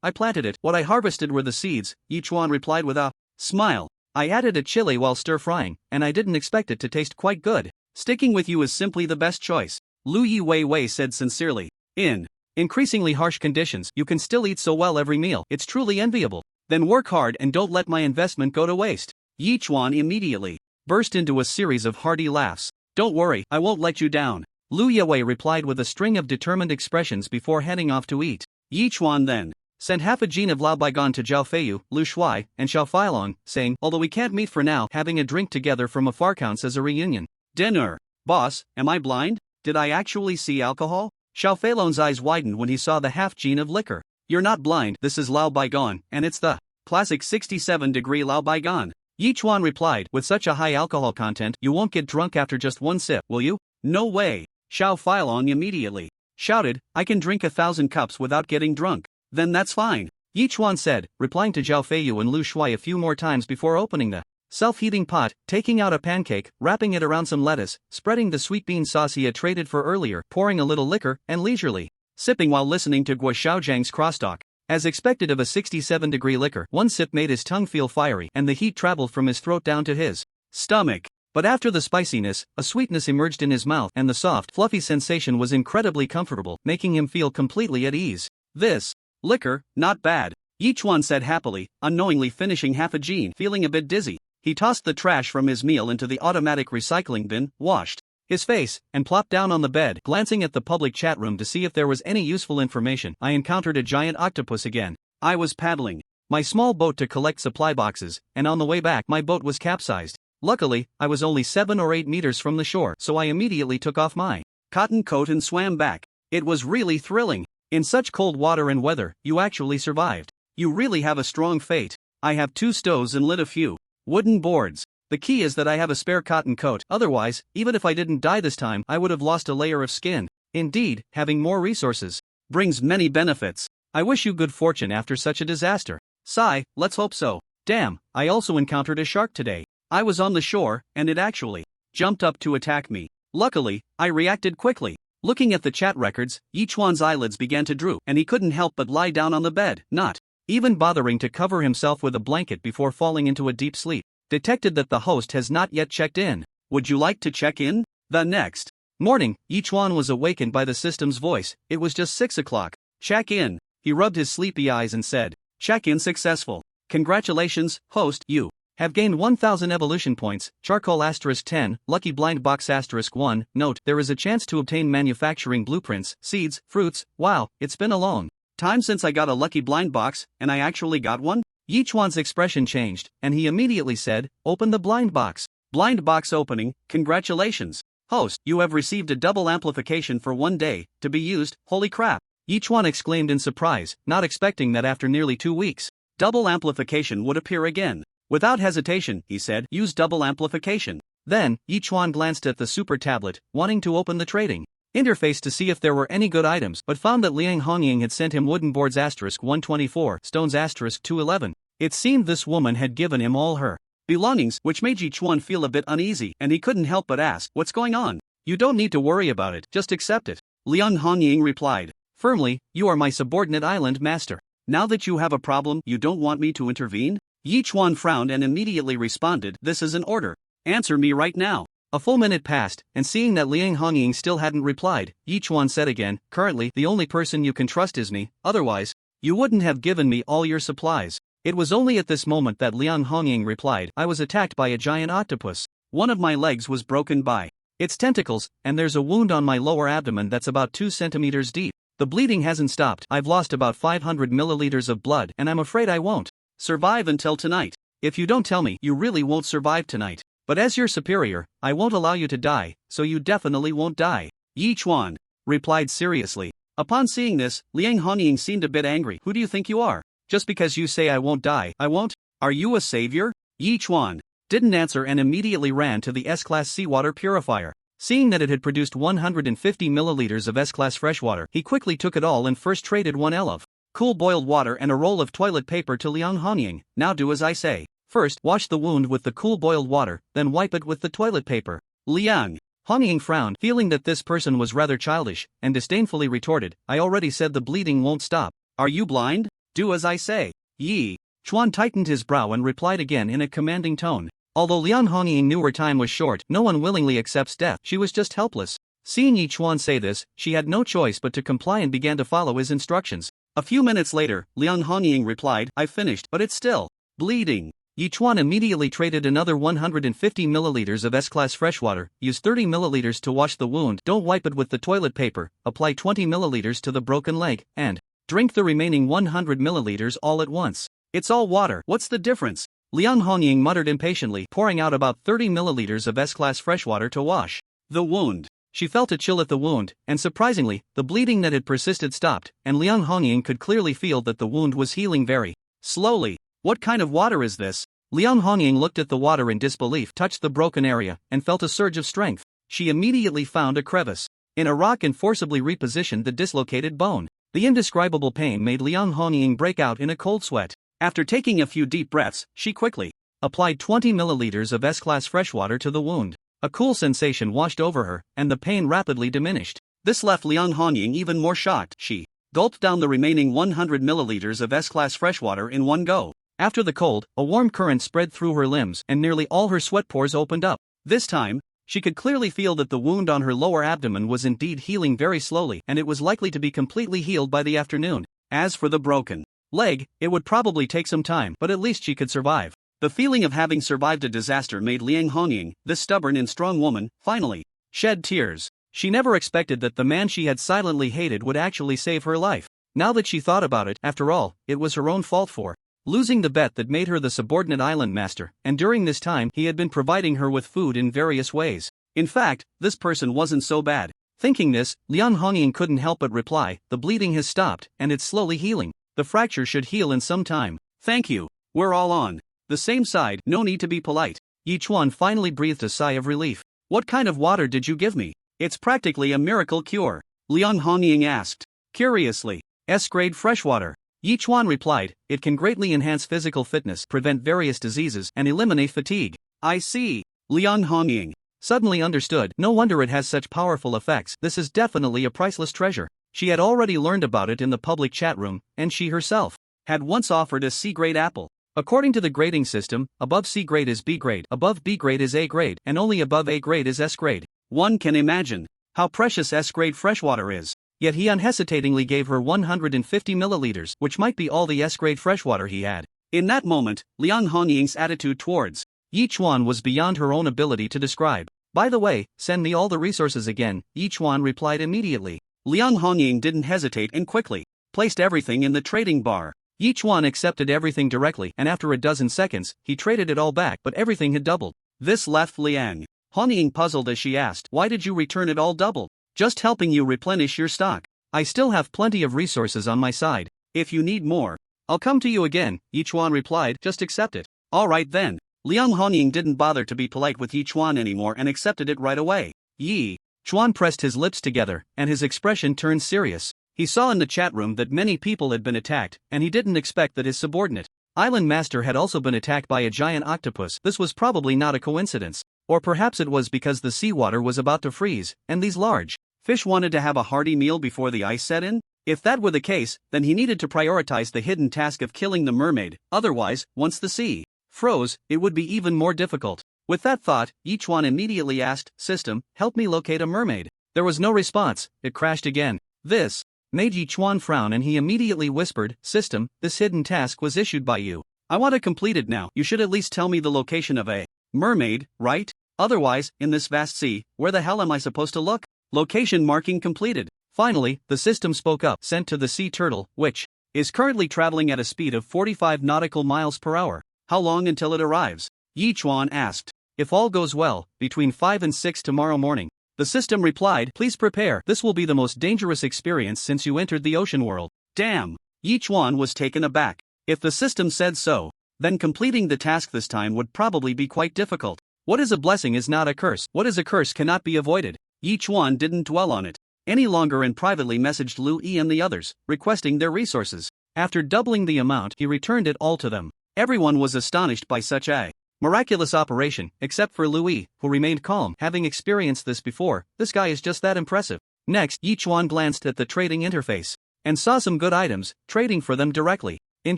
Speaker 2: I planted it. What I harvested were the seeds," Yichuan replied with a smile. "I added a chili while stir-frying, and I didn't expect it to taste quite good." "Sticking with you is simply the best choice," Lu Yiwei said sincerely. "In increasingly harsh conditions, you can still eat so well every meal. It's truly enviable. Then work hard and don't let my investment go to waste." Yichuan immediately burst into a series of hearty laughs. "Don't worry, I won't let you down," Lu Yiwei replied with a string of determined expressions before heading off to eat. Yichuan then sent half a gene of Lao Baigan to Zhao Feiyu, Lu Shuai, and Xiao Feilong, saying, "Although we can't meet for now, having a drink together from afar counts as a reunion." "Dinner? Boss, am I blind? Did I actually see alcohol?" Xiao Feilong's eyes widened when he saw the half gene of liquor. "You're not blind, this is Lao Baigan, and it's the classic 67-degree Lao Baigan." Yichuan replied, "With such a high alcohol content, you won't get drunk after just one sip, will you?" "No way." Xiao Feilong immediately shouted, "I can drink 1,000 cups without getting drunk." "Then that's fine," Yichuan said, replying to Zhao Feiyu and Lu Shuai a few more times before opening the self-heating pot, taking out a pancake, wrapping it around some lettuce, spreading the sweet bean sauce he had traded for earlier, pouring a little liquor, and leisurely sipping while listening to Guo Xiaojiang's crosstalk. As expected of a 67-degree liquor, one sip made his tongue feel fiery, and the heat traveled from his throat down to his stomach. But after the spiciness, a sweetness emerged in his mouth, and the soft, fluffy sensation was incredibly comfortable, making him feel completely at ease. "This liquor, not bad," Yichuan said happily, unknowingly finishing half a gene. Feeling a bit dizzy, he tossed the trash from his meal into the automatic recycling bin, washed his face, and plopped down on the bed. Glancing at the public chat room to see if there was any useful information, I encountered a giant octopus again. I was paddling my small boat to collect supply boxes, and on the way back my boat was capsized. Luckily, I was only 7 or 8 meters from the shore, so I immediately took off my cotton coat and swam back. It was really thrilling. In such cold water and weather, you actually survived. You really have a strong fate. I have 2 stoves and lit a few wooden boards. The key is that I have a spare cotton coat, otherwise, even if I didn't die this time, I would have lost a layer of skin. Indeed, having more resources brings many benefits. I wish you good fortune after such a disaster. Sigh, let's hope so. Damn, I also encountered a shark today. I was on the shore, and it actually jumped up to attack me. Luckily, I reacted quickly. Looking at the chat records, Yichuan's eyelids began to droop, and he couldn't help but lie down on the bed, not even bothering to cover himself with a blanket before falling into a deep sleep. detected that the host has not yet checked in. Would you like to check in? The next morning, Yichuan was awakened by the system's voice. It was just 6 o'clock. Check in. He rubbed his sleepy eyes and said, check-in successful. Congratulations, host, you have gained 1000 evolution points, charcoal *10, lucky blind box *1. Note, there is a chance to obtain manufacturing blueprints, seeds, fruits. Wow, it's been a long time since I got a lucky blind box, and I actually got one? Yichuan's expression changed, and he immediately said, open the blind box. Blind box opening, congratulations. Host, you have received a double amplification for 1 day, to be used, holy crap. Yichuan exclaimed in surprise, not expecting that after nearly 2 weeks, double amplification would appear again. Without hesitation, he said, use double amplification. Then, Yichuan glanced at the super tablet, wanting to open the trading interface to see if there were any good items, but found that Liang Hongying had sent him wooden boards *124, stones *211. It seemed this woman had given him all her belongings, which made Yichuan feel a bit uneasy, and he couldn't help but ask, what's going on? You don't need to worry about it, just accept it. Liang Hongying replied firmly, you are my subordinate island master. Now that you have a problem, you don't want me to intervene? Yichuan frowned and immediately responded, this is an order. Answer me right now. A full minute passed, and seeing that Liang Hongying still hadn't replied, Yichuan said again, currently, the only person you can trust is me, otherwise, you wouldn't have given me all your supplies. It was only at this moment that Liang Hongying replied, I was attacked by a giant octopus. One of my legs was broken by its tentacles, and there's a wound on my lower abdomen that's about 2 centimeters deep. The bleeding hasn't stopped. I've lost about 500 milliliters of blood, and I'm afraid I won't survive until tonight. If you don't tell me, you really won't survive tonight. But as your superior, I won't allow you to die, so you definitely won't die. Yichuan replied seriously. Upon seeing this, Liang Hongying seemed a bit angry. Who do you think you are? Just because you say I won't die, I won't? Are you a savior? Yichuan didn't answer and immediately ran to the S-Class seawater purifier. Seeing that it had produced 150 milliliters of S-Class freshwater, he quickly took it all and first traded 1 L of cool boiled water and a roll of toilet paper to Liang Hongying. Now do as I say. First, wash the wound with the cool boiled water, then wipe it with the toilet paper. Liang Hongying frowned, feeling that this person was rather childish, and disdainfully retorted, I already said the bleeding won't stop. Are you blind? Do as I say. Yi Chuan tightened his brow and replied again in a commanding tone. Although Liang Hongying knew her time was short, no one willingly accepts death. She was just helpless. Seeing Yichuan say this, she had no choice but to comply and began to follow his instructions. A few minutes later, Liang Hongying replied, I've finished, but it's still bleeding. Yichuan immediately traded another 150 milliliters of S-Class freshwater, use 30 milliliters to wash the wound, don't wipe it with the toilet paper, apply 20 milliliters to the broken leg, and drink the remaining 100 milliliters all at once. It's all water, what's the difference? Liang Hongying muttered impatiently, pouring out about 30 milliliters of S-Class freshwater to wash the wound. She felt a chill at the wound, and surprisingly, the bleeding that had persisted stopped, and Liang Hongying could clearly feel that the wound was healing very slowly. What kind of water is this? Liang Hongying looked at the water in disbelief, touched the broken area, and felt a surge of strength. She immediately found a crevice in a rock and forcibly repositioned the dislocated bone. The indescribable pain made Liang Hongying break out in a cold sweat. After taking a few deep breaths, she quickly applied 20 milliliters of S-Class freshwater to the wound. A cool sensation washed over her, and the pain rapidly diminished. This left Liang Hongying even more shocked. She gulped down the remaining 100 milliliters of S-Class freshwater in one go. After the cold, a warm current spread through her limbs, and nearly all her sweat pores opened up. This time, she could clearly feel that the wound on her lower abdomen was indeed healing very slowly, and it was likely to be completely healed by the afternoon. As for the broken leg, it would probably take some time, but at least she could survive. The feeling of having survived a disaster made Liang Hongying, this stubborn and strong woman, finally shed tears. She never expected that the man she had silently hated would actually save her life. Now that she thought about it, after all, it was her own fault for losing the bet that made her the subordinate island master, and during this time he had been providing her with food in various ways. In fact, this person wasn't so bad. Thinking this, Liang Hongying couldn't help but reply, the bleeding has stopped, and it's slowly healing. The fracture should heal in some time. Thank you. We're all on the same side, no need to be polite. Yichuan finally breathed a sigh of relief. What kind of water did you give me? It's practically a miracle cure. Liang Hongying asked curiously. S-grade freshwater. Yichuan replied, it can greatly enhance physical fitness, prevent various diseases, and eliminate fatigue. I see. Liang Hongying suddenly understood. No wonder it has such powerful effects. This is definitely a priceless treasure. She had already learned about it in the public chat room, and she herself had once offered a C-grade apple According to the grading system, above C grade is B grade, above B grade is A grade, and only above A grade is S grade. One can imagine how precious S grade freshwater is. Yet he unhesitatingly gave her 150 milliliters, which might be all the S grade freshwater he had. In that moment, Liang Honying's attitude towards Yi Chuan was beyond her own ability to describe. By the way, send me all the resources again, Yi Chuan replied immediately. Liang Honying didn't hesitate and quickly placed everything in the trading bar. Yi Chuan accepted everything directly, and after a dozen seconds, he traded it all back, but everything had doubled. This left Liang Honying puzzled as she asked, "Why did you return it all doubled?" "Just helping you replenish your stock. I still have plenty of resources on my side. If you need more, I'll come to you again," Yi Chuan replied. "Just accept it." "Alright then." Liang Honying didn't bother to be polite with Yi Chuan anymore and accepted it right away. Yi Chuan pressed his lips together, and his expression turned serious. He saw in the chat room that many people had been attacked, and he didn't expect that his subordinate island master had also been attacked by a giant octopus. This was probably not a coincidence. Or perhaps it was because the seawater was about to freeze, and these large fish wanted to have a hearty meal before the ice set in? If that were the case, then he needed to prioritize the hidden task of killing the mermaid. Otherwise, once the sea froze, it would be even more difficult. With that thought, Yi Chuan immediately asked, "System, help me locate a mermaid." There was no response. It crashed again. This made Yi Chuan frown, and he immediately whispered, "System, this hidden task was issued by you. I want to complete it now. You should at least tell me the location of a mermaid, right? Otherwise, in this vast sea, where the hell am I supposed to look?" Location marking completed. Finally, the system spoke up, "Sent to the sea turtle, which is currently traveling at a speed of 45 nautical miles per hour. How long until it arrives?" Yi Chuan asked. "If all goes well, between 5 and 6 tomorrow morning." The system replied, "Please prepare. This will be the most dangerous experience since you entered the ocean world." Damn! Yi Chuan was taken aback. If the system said so, then completing the task this time would probably be quite difficult. What is a blessing is not a curse. What is a curse cannot be avoided. Yi Chuan didn't dwell on it any longer and privately messaged Lu Yi and the others, requesting their resources. After doubling the amount, he returned it all to them. Everyone was astonished by such a miraculous operation, except for Lu Yi, who remained calm. Having experienced this before, this guy is just that impressive. Next, Yi Chuan glanced at the trading interface and saw some good items, trading for them directly. In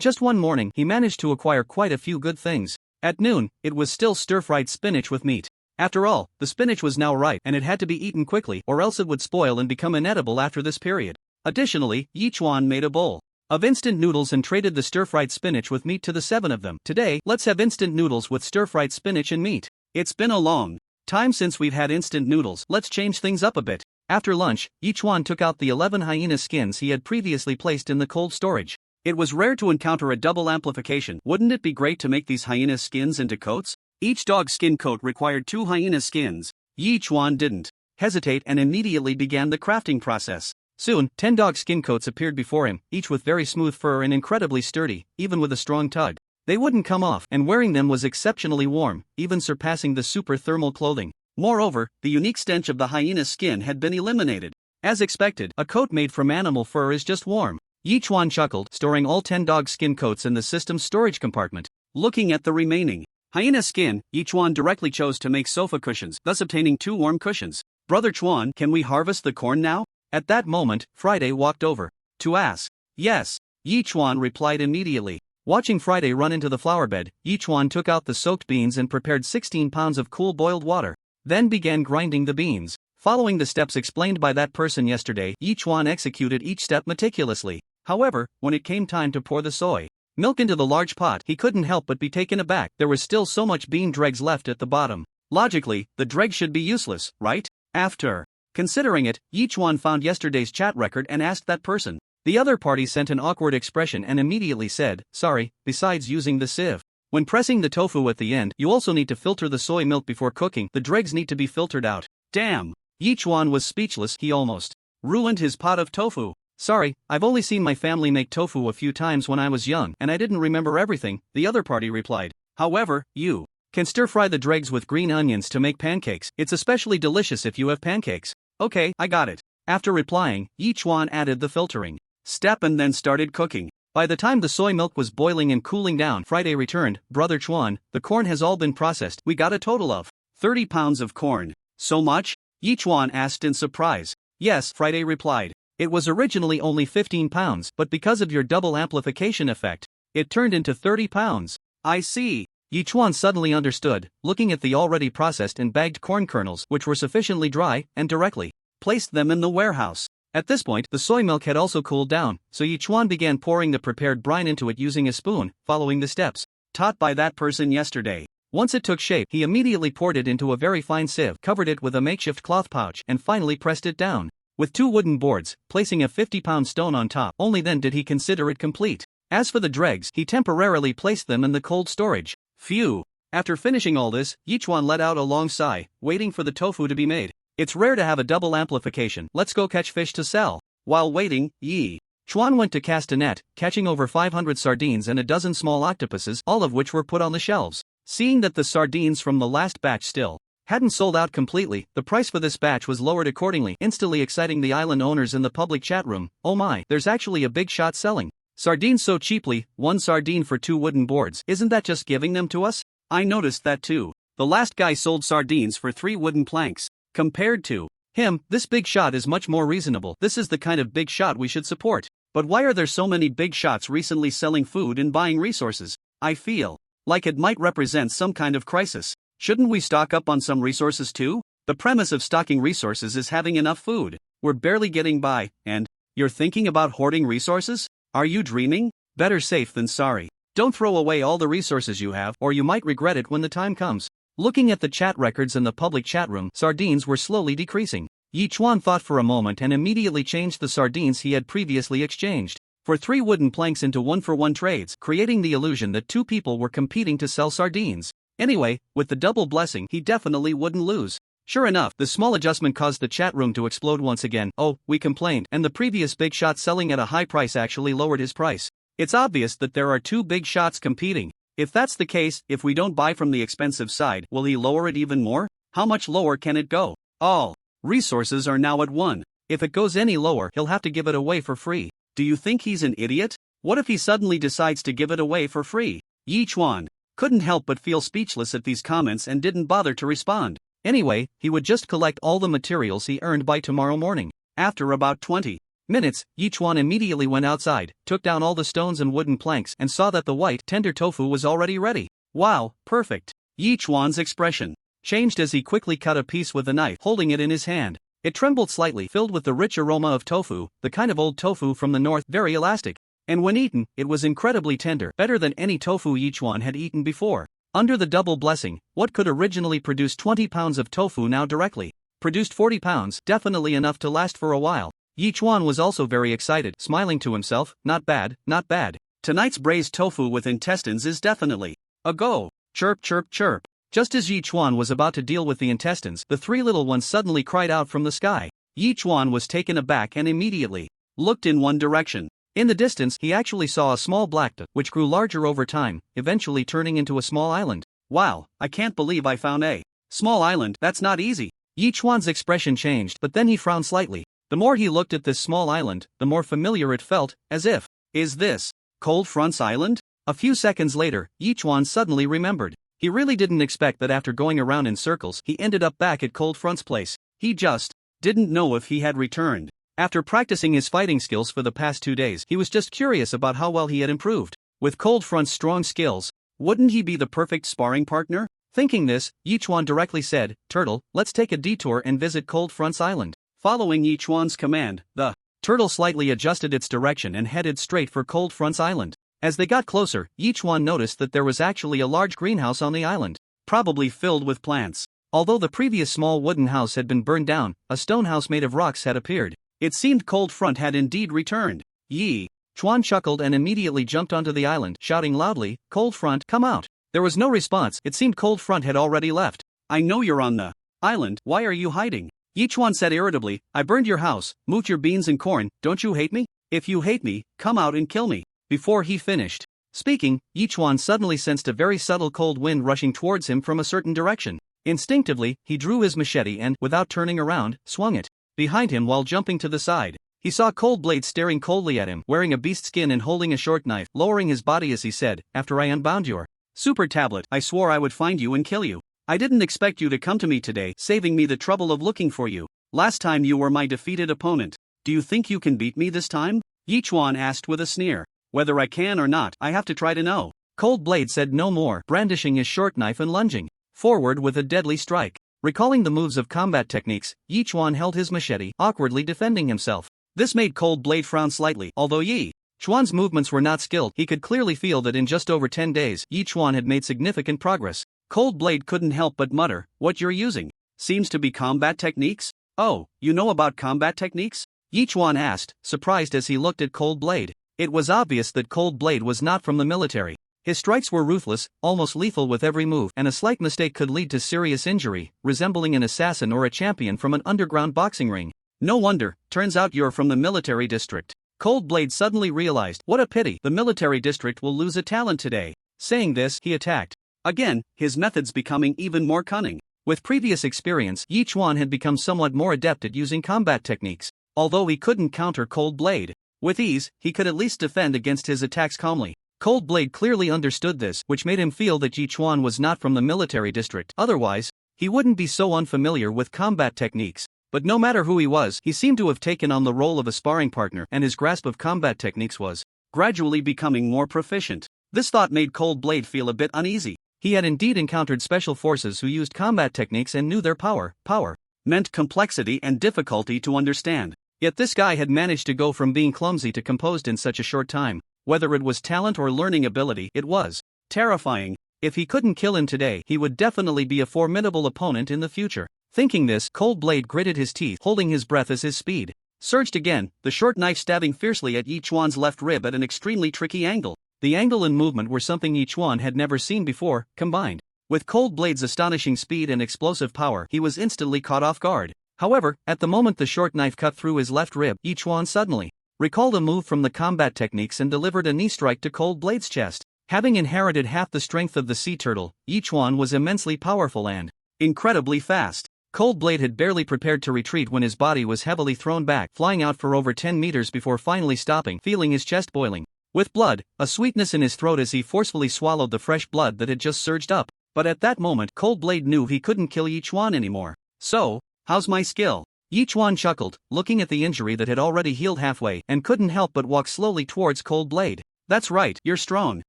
Speaker 2: just one morning, he managed to acquire quite a few good things. At noon, it was still stir-fried spinach with meat. After all, the spinach was now ripe and it had to be eaten quickly or else it would spoil and become inedible after this period. Additionally, Yi Chuan made a bowl of instant noodles and traded the stir-fried spinach with meat to the 7 of them. "Today, let's have instant noodles with stir-fried spinach and meat. It's been a long time since we've had instant noodles. Let's change things up a bit." After lunch, Yi Chuan took out the 11 hyena skins he had previously placed in the cold storage. It was rare to encounter a double amplification. Wouldn't it be great to make these hyena skins into coats? Each dog skin coat required 2 hyena skins. Yi Chuan didn't hesitate and immediately began the crafting process. Soon, 10 dog skin coats appeared before him, each with very smooth fur and incredibly sturdy, even with a strong tug. They wouldn't come off, and wearing them was exceptionally warm, even surpassing the super thermal clothing. Moreover, the unique stench of the hyena skin had been eliminated. As expected, a coat made from animal fur is just warm. Yi Chuan chuckled, storing all 10 dog skin coats in the system's storage compartment. Looking at the remaining hyena skin, Yi Chuan directly chose to make sofa cushions, thus obtaining 2 warm cushions. "Brother Chuan, can we harvest the corn now?" At that moment, Friday walked over to ask. "Yes," Yi Chuan replied immediately. Watching Friday run into the flower bed, Yi Chuan took out the soaked beans and prepared 16 pounds of cool boiled water, then began grinding the beans. Following the steps explained by that person yesterday, Yi Chuan executed each step meticulously. However, when it came time to pour the soy milk into the large pot, he couldn't help but be taken aback. There was still so much bean dregs left at the bottom. Logically, the dregs should be useless, right? After considering it, Yi Chuan found yesterday's chat record and asked that person. The other party sent an awkward expression and immediately said, "Sorry, besides using the sieve. When pressing the tofu at the end, you also need to filter the soy milk before cooking. The dregs need to be filtered out." Damn! Yi Chuan was speechless. He almost ruined his pot of tofu. "Sorry, I've only seen my family make tofu a few times when I was young, and I didn't remember everything," the other party replied. "However, you can stir-fry the dregs with green onions to make pancakes. It's especially delicious if you have pancakes." "Okay, I got it." After replying, Yi Chuan added the filtering step and then started cooking. By the time the soy milk was boiling and cooling down, Friday returned. "Brother Chuan, the corn has all been processed. We got a total of 30 pounds of corn." "So much?" Yi Chuan asked in surprise. "Yes," Friday replied. "It was originally only 15 pounds, but because of your double amplification effect, it turned into 30 pounds. I see. Yi Chuan suddenly understood, looking at the already processed and bagged corn kernels, which were sufficiently dry, and directly placed them in the warehouse. At this point, the soy milk had also cooled down, so Yi Chuan began pouring the prepared brine into it using a spoon, following the steps taught by that person yesterday. Once it took shape, he immediately poured it into a very fine sieve, covered it with a makeshift cloth pouch, and finally pressed it down with 2 wooden boards, placing a 50-pound stone on top. Only then did he consider it complete. As for the dregs, he temporarily placed them in the cold storage. Phew. After finishing all this, Yi Chuan let out a long sigh, waiting for the tofu to be made. It's rare to have a double amplification. Let's go catch fish to sell. While waiting, Yi Chuan went to cast a net, catching over 500 sardines and a dozen small octopuses, all of which were put on the shelves. Seeing that the sardines from the last batch still hadn't sold out completely, the price for this batch was lowered accordingly, instantly exciting the island owners in the public chat room. Oh my, there's actually a big shot selling sardines so cheaply, 1 sardine for 2 wooden boards. Isn't that just giving them to us? I noticed that too. The last guy sold sardines for 3 wooden planks. Compared to him, this big shot is much more reasonable. This is the kind of big shot we should support. But why are there so many big shots recently selling food and buying resources? I feel like it might represent some kind of crisis. Shouldn't we stock up on some resources too? The premise of stocking resources is having enough food. We're barely getting by, and you're thinking about hoarding resources? Are you dreaming? Better safe than sorry. Don't throw away all the resources you have, or you might regret it when the time comes. Looking at the chat records in the public chat room, sardines were slowly decreasing. Yi Chuan thought for a moment and immediately changed the sardines he had previously exchanged for 3 wooden planks into 1-for-1 trades, creating the illusion that 2 people were competing to sell sardines. Anyway, with the double blessing, he definitely wouldn't lose. Sure enough, the small adjustment caused the chat room to explode once again. Oh, we complained, and the previous big shot selling at a high price actually lowered his price. It's obvious that there are 2 big shots competing. If that's the case, if we don't buy from the expensive side, will he lower it even more? How much lower can it go? All resources are now at 1. If it goes any lower, he'll have to give it away for free. Do you think he's an idiot? What if he suddenly decides to give it away for free? Yi Chuan couldn't help but feel speechless at these comments and didn't bother to respond. Anyway, he would just collect all the materials he earned by tomorrow morning. After about 20 minutes, Yi Chuan immediately went outside, took down all the stones and wooden planks, and saw that the white, tender tofu was already ready. Wow, perfect. Yi Chuan's expression changed as he quickly cut a piece with a knife, holding it in his hand. It trembled slightly, filled with the rich aroma of tofu, the kind of old tofu from the north, very elastic. And when eaten, it was incredibly tender, better than any tofu Yi Chuan had eaten before. Under the double blessing, what could originally produce 20 pounds of tofu now directly produced 40 pounds, definitely enough to last for a while. Yi Chuan was also very excited, smiling to himself. Not bad, not bad. Tonight's braised tofu with intestines is definitely a go. Chirp chirp chirp. Just as Yi Chuan was about to deal with the intestines, the 3 little ones suddenly cried out from the sky. Yi Chuan was taken aback and immediately looked in one direction. In the distance, he actually saw a small black dot, which grew larger over time, eventually turning into a small island. Wow, I can't believe I found a small island. That's not easy. Yi Chuan's expression changed, but then he frowned slightly. The more he looked at this small island, the more familiar it felt, as if, is this Cold Front's island? A few seconds later, Yi Chuan suddenly remembered. He really didn't expect that after going around in circles, he ended up back at Cold Front's place. He just didn't know if he had returned. After practicing his fighting skills for the past 2 days, he was just curious about how well he had improved. With Cold Front's strong skills, wouldn't he be the perfect sparring partner? Thinking this, Yi Chuan directly said, "Turtle, let's take a detour and visit Cold Front's island." Following Yi Chuan's command, the turtle slightly adjusted its direction and headed straight for Cold Front's island. As they got closer, Yi Chuan noticed that there was actually a large greenhouse on the island, probably filled with plants. Although the previous small wooden house had been burned down, a stone house made of rocks had appeared. It seemed Cold Front had indeed returned. Yi Chuan chuckled and immediately jumped onto the island, shouting loudly, "Cold Front, come out." There was no response. It seemed Cold Front had already left. "I know you're on the island. Why are you hiding?" Yi Chuan said irritably, "I burned your house, moved your beans and corn. Don't you hate me? If you hate me, come out and kill me." Before he finished speaking, Yi Chuan suddenly sensed a very subtle cold wind rushing towards him from a certain direction. Instinctively, he drew his machete and, without turning around, swung it behind him while jumping to the side. He saw Cold Blade staring coldly at him, wearing a beast skin and holding a short knife, lowering his body as he said, "After I unbound your super tablet, I swore I would find you and kill you. I didn't expect you to come to me today, saving me the trouble of looking for you. Last time you were my defeated opponent. Do you think you can beat me this time?" Yi Chuan asked with a sneer. "Whether I can or not, I have to try to know." Cold Blade said no more, brandishing his short knife and lunging forward with a deadly strike. Recalling the moves of combat techniques, Yi Chuan held his machete, awkwardly defending himself. This made Cold Blade frown slightly. Although Yi Chuan's movements were not skilled, he could clearly feel that in just over 10 days, Yi Chuan had made significant progress. Cold Blade couldn't help but mutter, "What you're using seems to be combat techniques? Oh, you know about combat techniques?" Yi Chuan asked, surprised as he looked at Cold Blade. It was obvious that Cold Blade was not from the military. His strikes were ruthless, almost lethal with every move, and a slight mistake could lead to serious injury, resembling an assassin or a champion from an underground boxing ring. No wonder, turns out you're from the military district. Cold Blade suddenly realized, what a pity, the military district will lose a talent today. Saying this, he attacked. Again, his methods becoming even more cunning. With previous experience, Yi Chuan had become somewhat more adept at using combat techniques. Although he couldn't counter Cold Blade with ease, he could at least defend against his attacks calmly. Cold Blade clearly understood this, which made him feel that Yi Chuan was not from the military district. Otherwise, he wouldn't be so unfamiliar with combat techniques. But no matter who he was, he seemed to have taken on the role of a sparring partner, and his grasp of combat techniques was gradually becoming more proficient. This thought made Cold Blade feel a bit uneasy. He had indeed encountered special forces who used combat techniques and knew their power. Power meant complexity and difficulty to understand. Yet this guy had managed to go from being clumsy to composed in such a short time. Whether it was talent or learning ability, it was terrifying. If he couldn't kill him today, he would definitely be a formidable opponent in the future. Thinking this, Cold Blade gritted his teeth, holding his breath as his speed surged again, the short knife stabbing fiercely at Yi Chuan's left rib at an extremely tricky angle. The angle and movement were something Yi Chuan had never seen before, combined with Cold Blade's astonishing speed and explosive power, he was instantly caught off guard. However, at the moment the short knife cut through his left rib, Yi Chuan suddenly recalled a move from the combat techniques and delivered a knee strike to Cold Blade's chest. Having inherited half the strength of the sea turtle, Yi Chuan was immensely powerful and incredibly fast. Cold Blade had barely prepared to retreat when his body was heavily thrown back, flying out for over 10 meters before finally stopping, feeling his chest boiling with blood, a sweetness in his throat as he forcefully swallowed the fresh blood that had just surged up. But at that moment, Cold Blade knew he couldn't kill Yi Chuan anymore. "So, how's my skill?" Yi Chuan chuckled, looking at the injury that had already healed halfway, and couldn't help but walk slowly towards Cold Blade. "That's right, you're strong."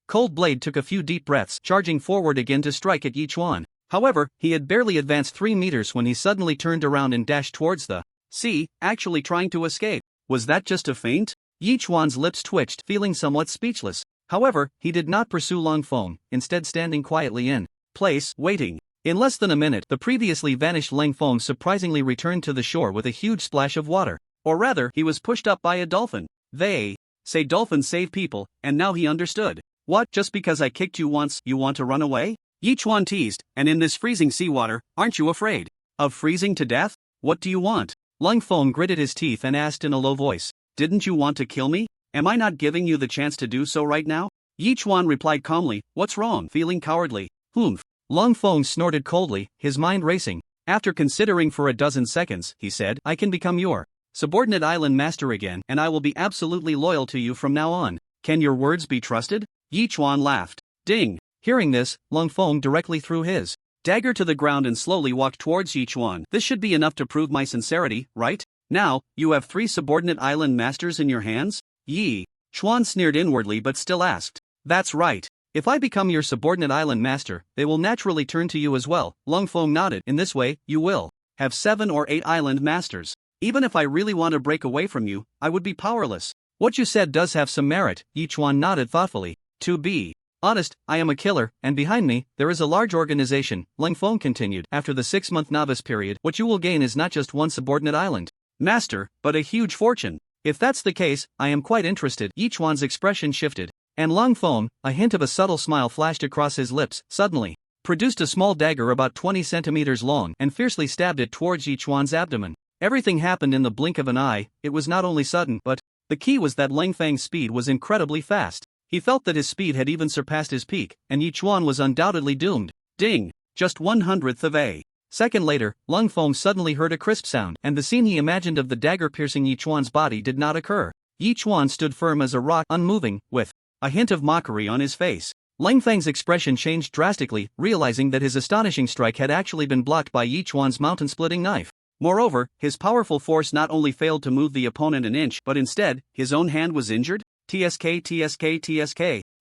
Speaker 2: Cold Blade took a few deep breaths, charging forward again to strike at Yi Chuan. However, he had barely advanced 3 meters when he suddenly turned around and dashed towards the sea, actually trying to escape. Was that just a feint? Yi Chuan's lips twitched, feeling somewhat speechless. However, he did not pursue Long Feng, instead standing quietly in place, waiting. In less than a minute, the previously vanished Lang Feng surprisingly returned to the shore with a huge splash of water. Or rather, he was pushed up by a dolphin. They say dolphins save people, and now he understood. "What, just because I kicked you once, you want to run away?" Yi Chuan teased, "And in this freezing seawater, aren't you afraid of freezing to death? What do you want?" Lang Feng gritted his teeth and asked in a low voice, "Didn't you want to kill me? Am I not giving you the chance to do so right now?" Yi Chuan replied calmly, "What's wrong? Feeling cowardly?" "Humph." Lang Feng snorted coldly, his mind racing. After considering for a dozen seconds, he said, "I can become your subordinate island master again, and I will be absolutely loyal to you from now on. Can your words be trusted?" Yi Chuan laughed. Ding! Hearing this, Lang Feng directly threw his dagger to the ground and slowly walked towards Yi Chuan. "This should be enough to prove my sincerity, right? Now, you have 3 subordinate island masters in your hands?" Yi Chuan sneered inwardly but still asked. "That's right. If I become your subordinate island master, they will naturally turn to you as well." Lang Feng nodded. "In this way, you will have 7 or 8 island masters. Even if I really want to break away from you, I would be powerless." "What you said does have some merit," Yi Chuan nodded thoughtfully. "To be honest, I am a killer, and behind me, there is a large organization," Lang Feng continued. "After the 6-month novice period, what you will gain is not just 1 subordinate island master, but a huge fortune. If that's the case, I am quite interested." Yi Chuan's expression shifted, and Lang Feng, a hint of a subtle smile flashed across his lips, suddenly produced a small dagger about 20 centimeters long and fiercely stabbed it towards Yi Chuan's abdomen. Everything happened in the blink of an eye. It was not only sudden, but the key was that Lang Feng's speed was incredibly fast. He felt that his speed had even surpassed his peak, and Yi Chuan was undoubtedly doomed. Ding! Just 1/100th of a second later, Lang Feng suddenly heard a crisp sound, and the scene he imagined of the dagger piercing Yi Chuan's body did not occur. Yi Chuan stood firm as a rock, unmoving, with a hint of mockery on his face. Lang Feng's expression changed drastically, realizing that his astonishing strike had actually been blocked by Yi Chuan's mountain-splitting knife. Moreover, his powerful force not only failed to move the opponent an inch, but instead, his own hand was injured. TSK.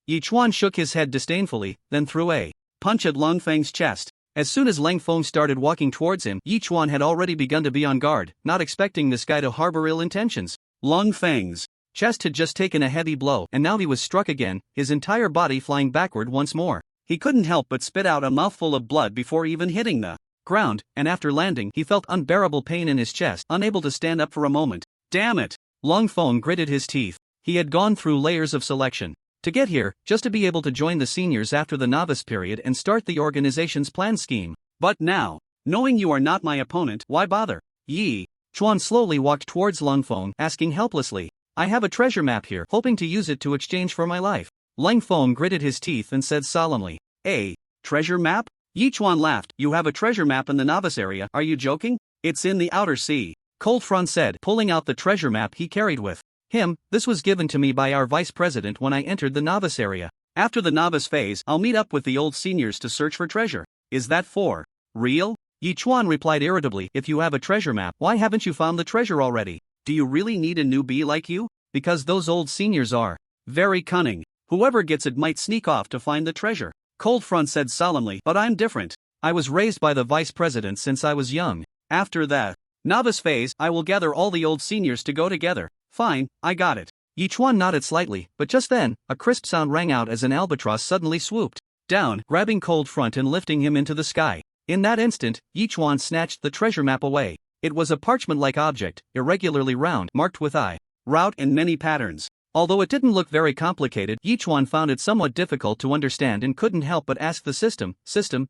Speaker 2: Yi Chuan shook his head disdainfully, then threw a punch at Long Feng's chest. As soon as Lang Feng started walking towards him, Yi Chuan had already begun to be on guard, not expecting this guy to harbor ill intentions. Long Feng's chest had just taken a heavy blow, and now he was struck again, his entire body flying backward once more. He couldn't help but spit out a mouthful of blood before even hitting the ground, and after landing, he felt unbearable pain in his chest, unable to stand up for a moment. Damn it! Long Feng gritted his teeth. He had gone through layers of selection to get here, just to be able to join the seniors after the novice period and start the organization's plan scheme. But now, knowing you are not my opponent, why bother? Yi Chuan slowly walked towards Long Feng, asking helplessly, I have a treasure map here, hoping to use it to exchange for my life. Lang Feng gritted his teeth and said solemnly, a treasure map? Yi Chuan laughed, you have a treasure map in the novice area, are you joking? It's in the outer sea. Cold Front said, pulling out the treasure map he carried with him. This was given to me by our vice president when I entered the novice area. After the novice phase, I'll meet up with the old seniors to search for treasure. Is that for real? Yi Chuan replied irritably, if you have a treasure map, why haven't you found the treasure already? Do you really need a newbie like you? Because those old seniors are very cunning. Whoever gets it might sneak off to find the treasure. Cold Front said solemnly, but I'm different. I was raised by the vice president since I was young. After the novice phase, I will gather all the old seniors to go together. Fine, I got it. Yi Chuan nodded slightly, but just then, a crisp sound rang out as an albatross suddenly swooped down, grabbing Cold Front and lifting him into the sky. In that instant, Yi Chuan snatched the treasure map away. It was a parchment-like object, irregularly round, marked with eye, route and many patterns. Although it didn't look very complicated, Yi Chuan found it somewhat difficult to understand and couldn't help but ask the system,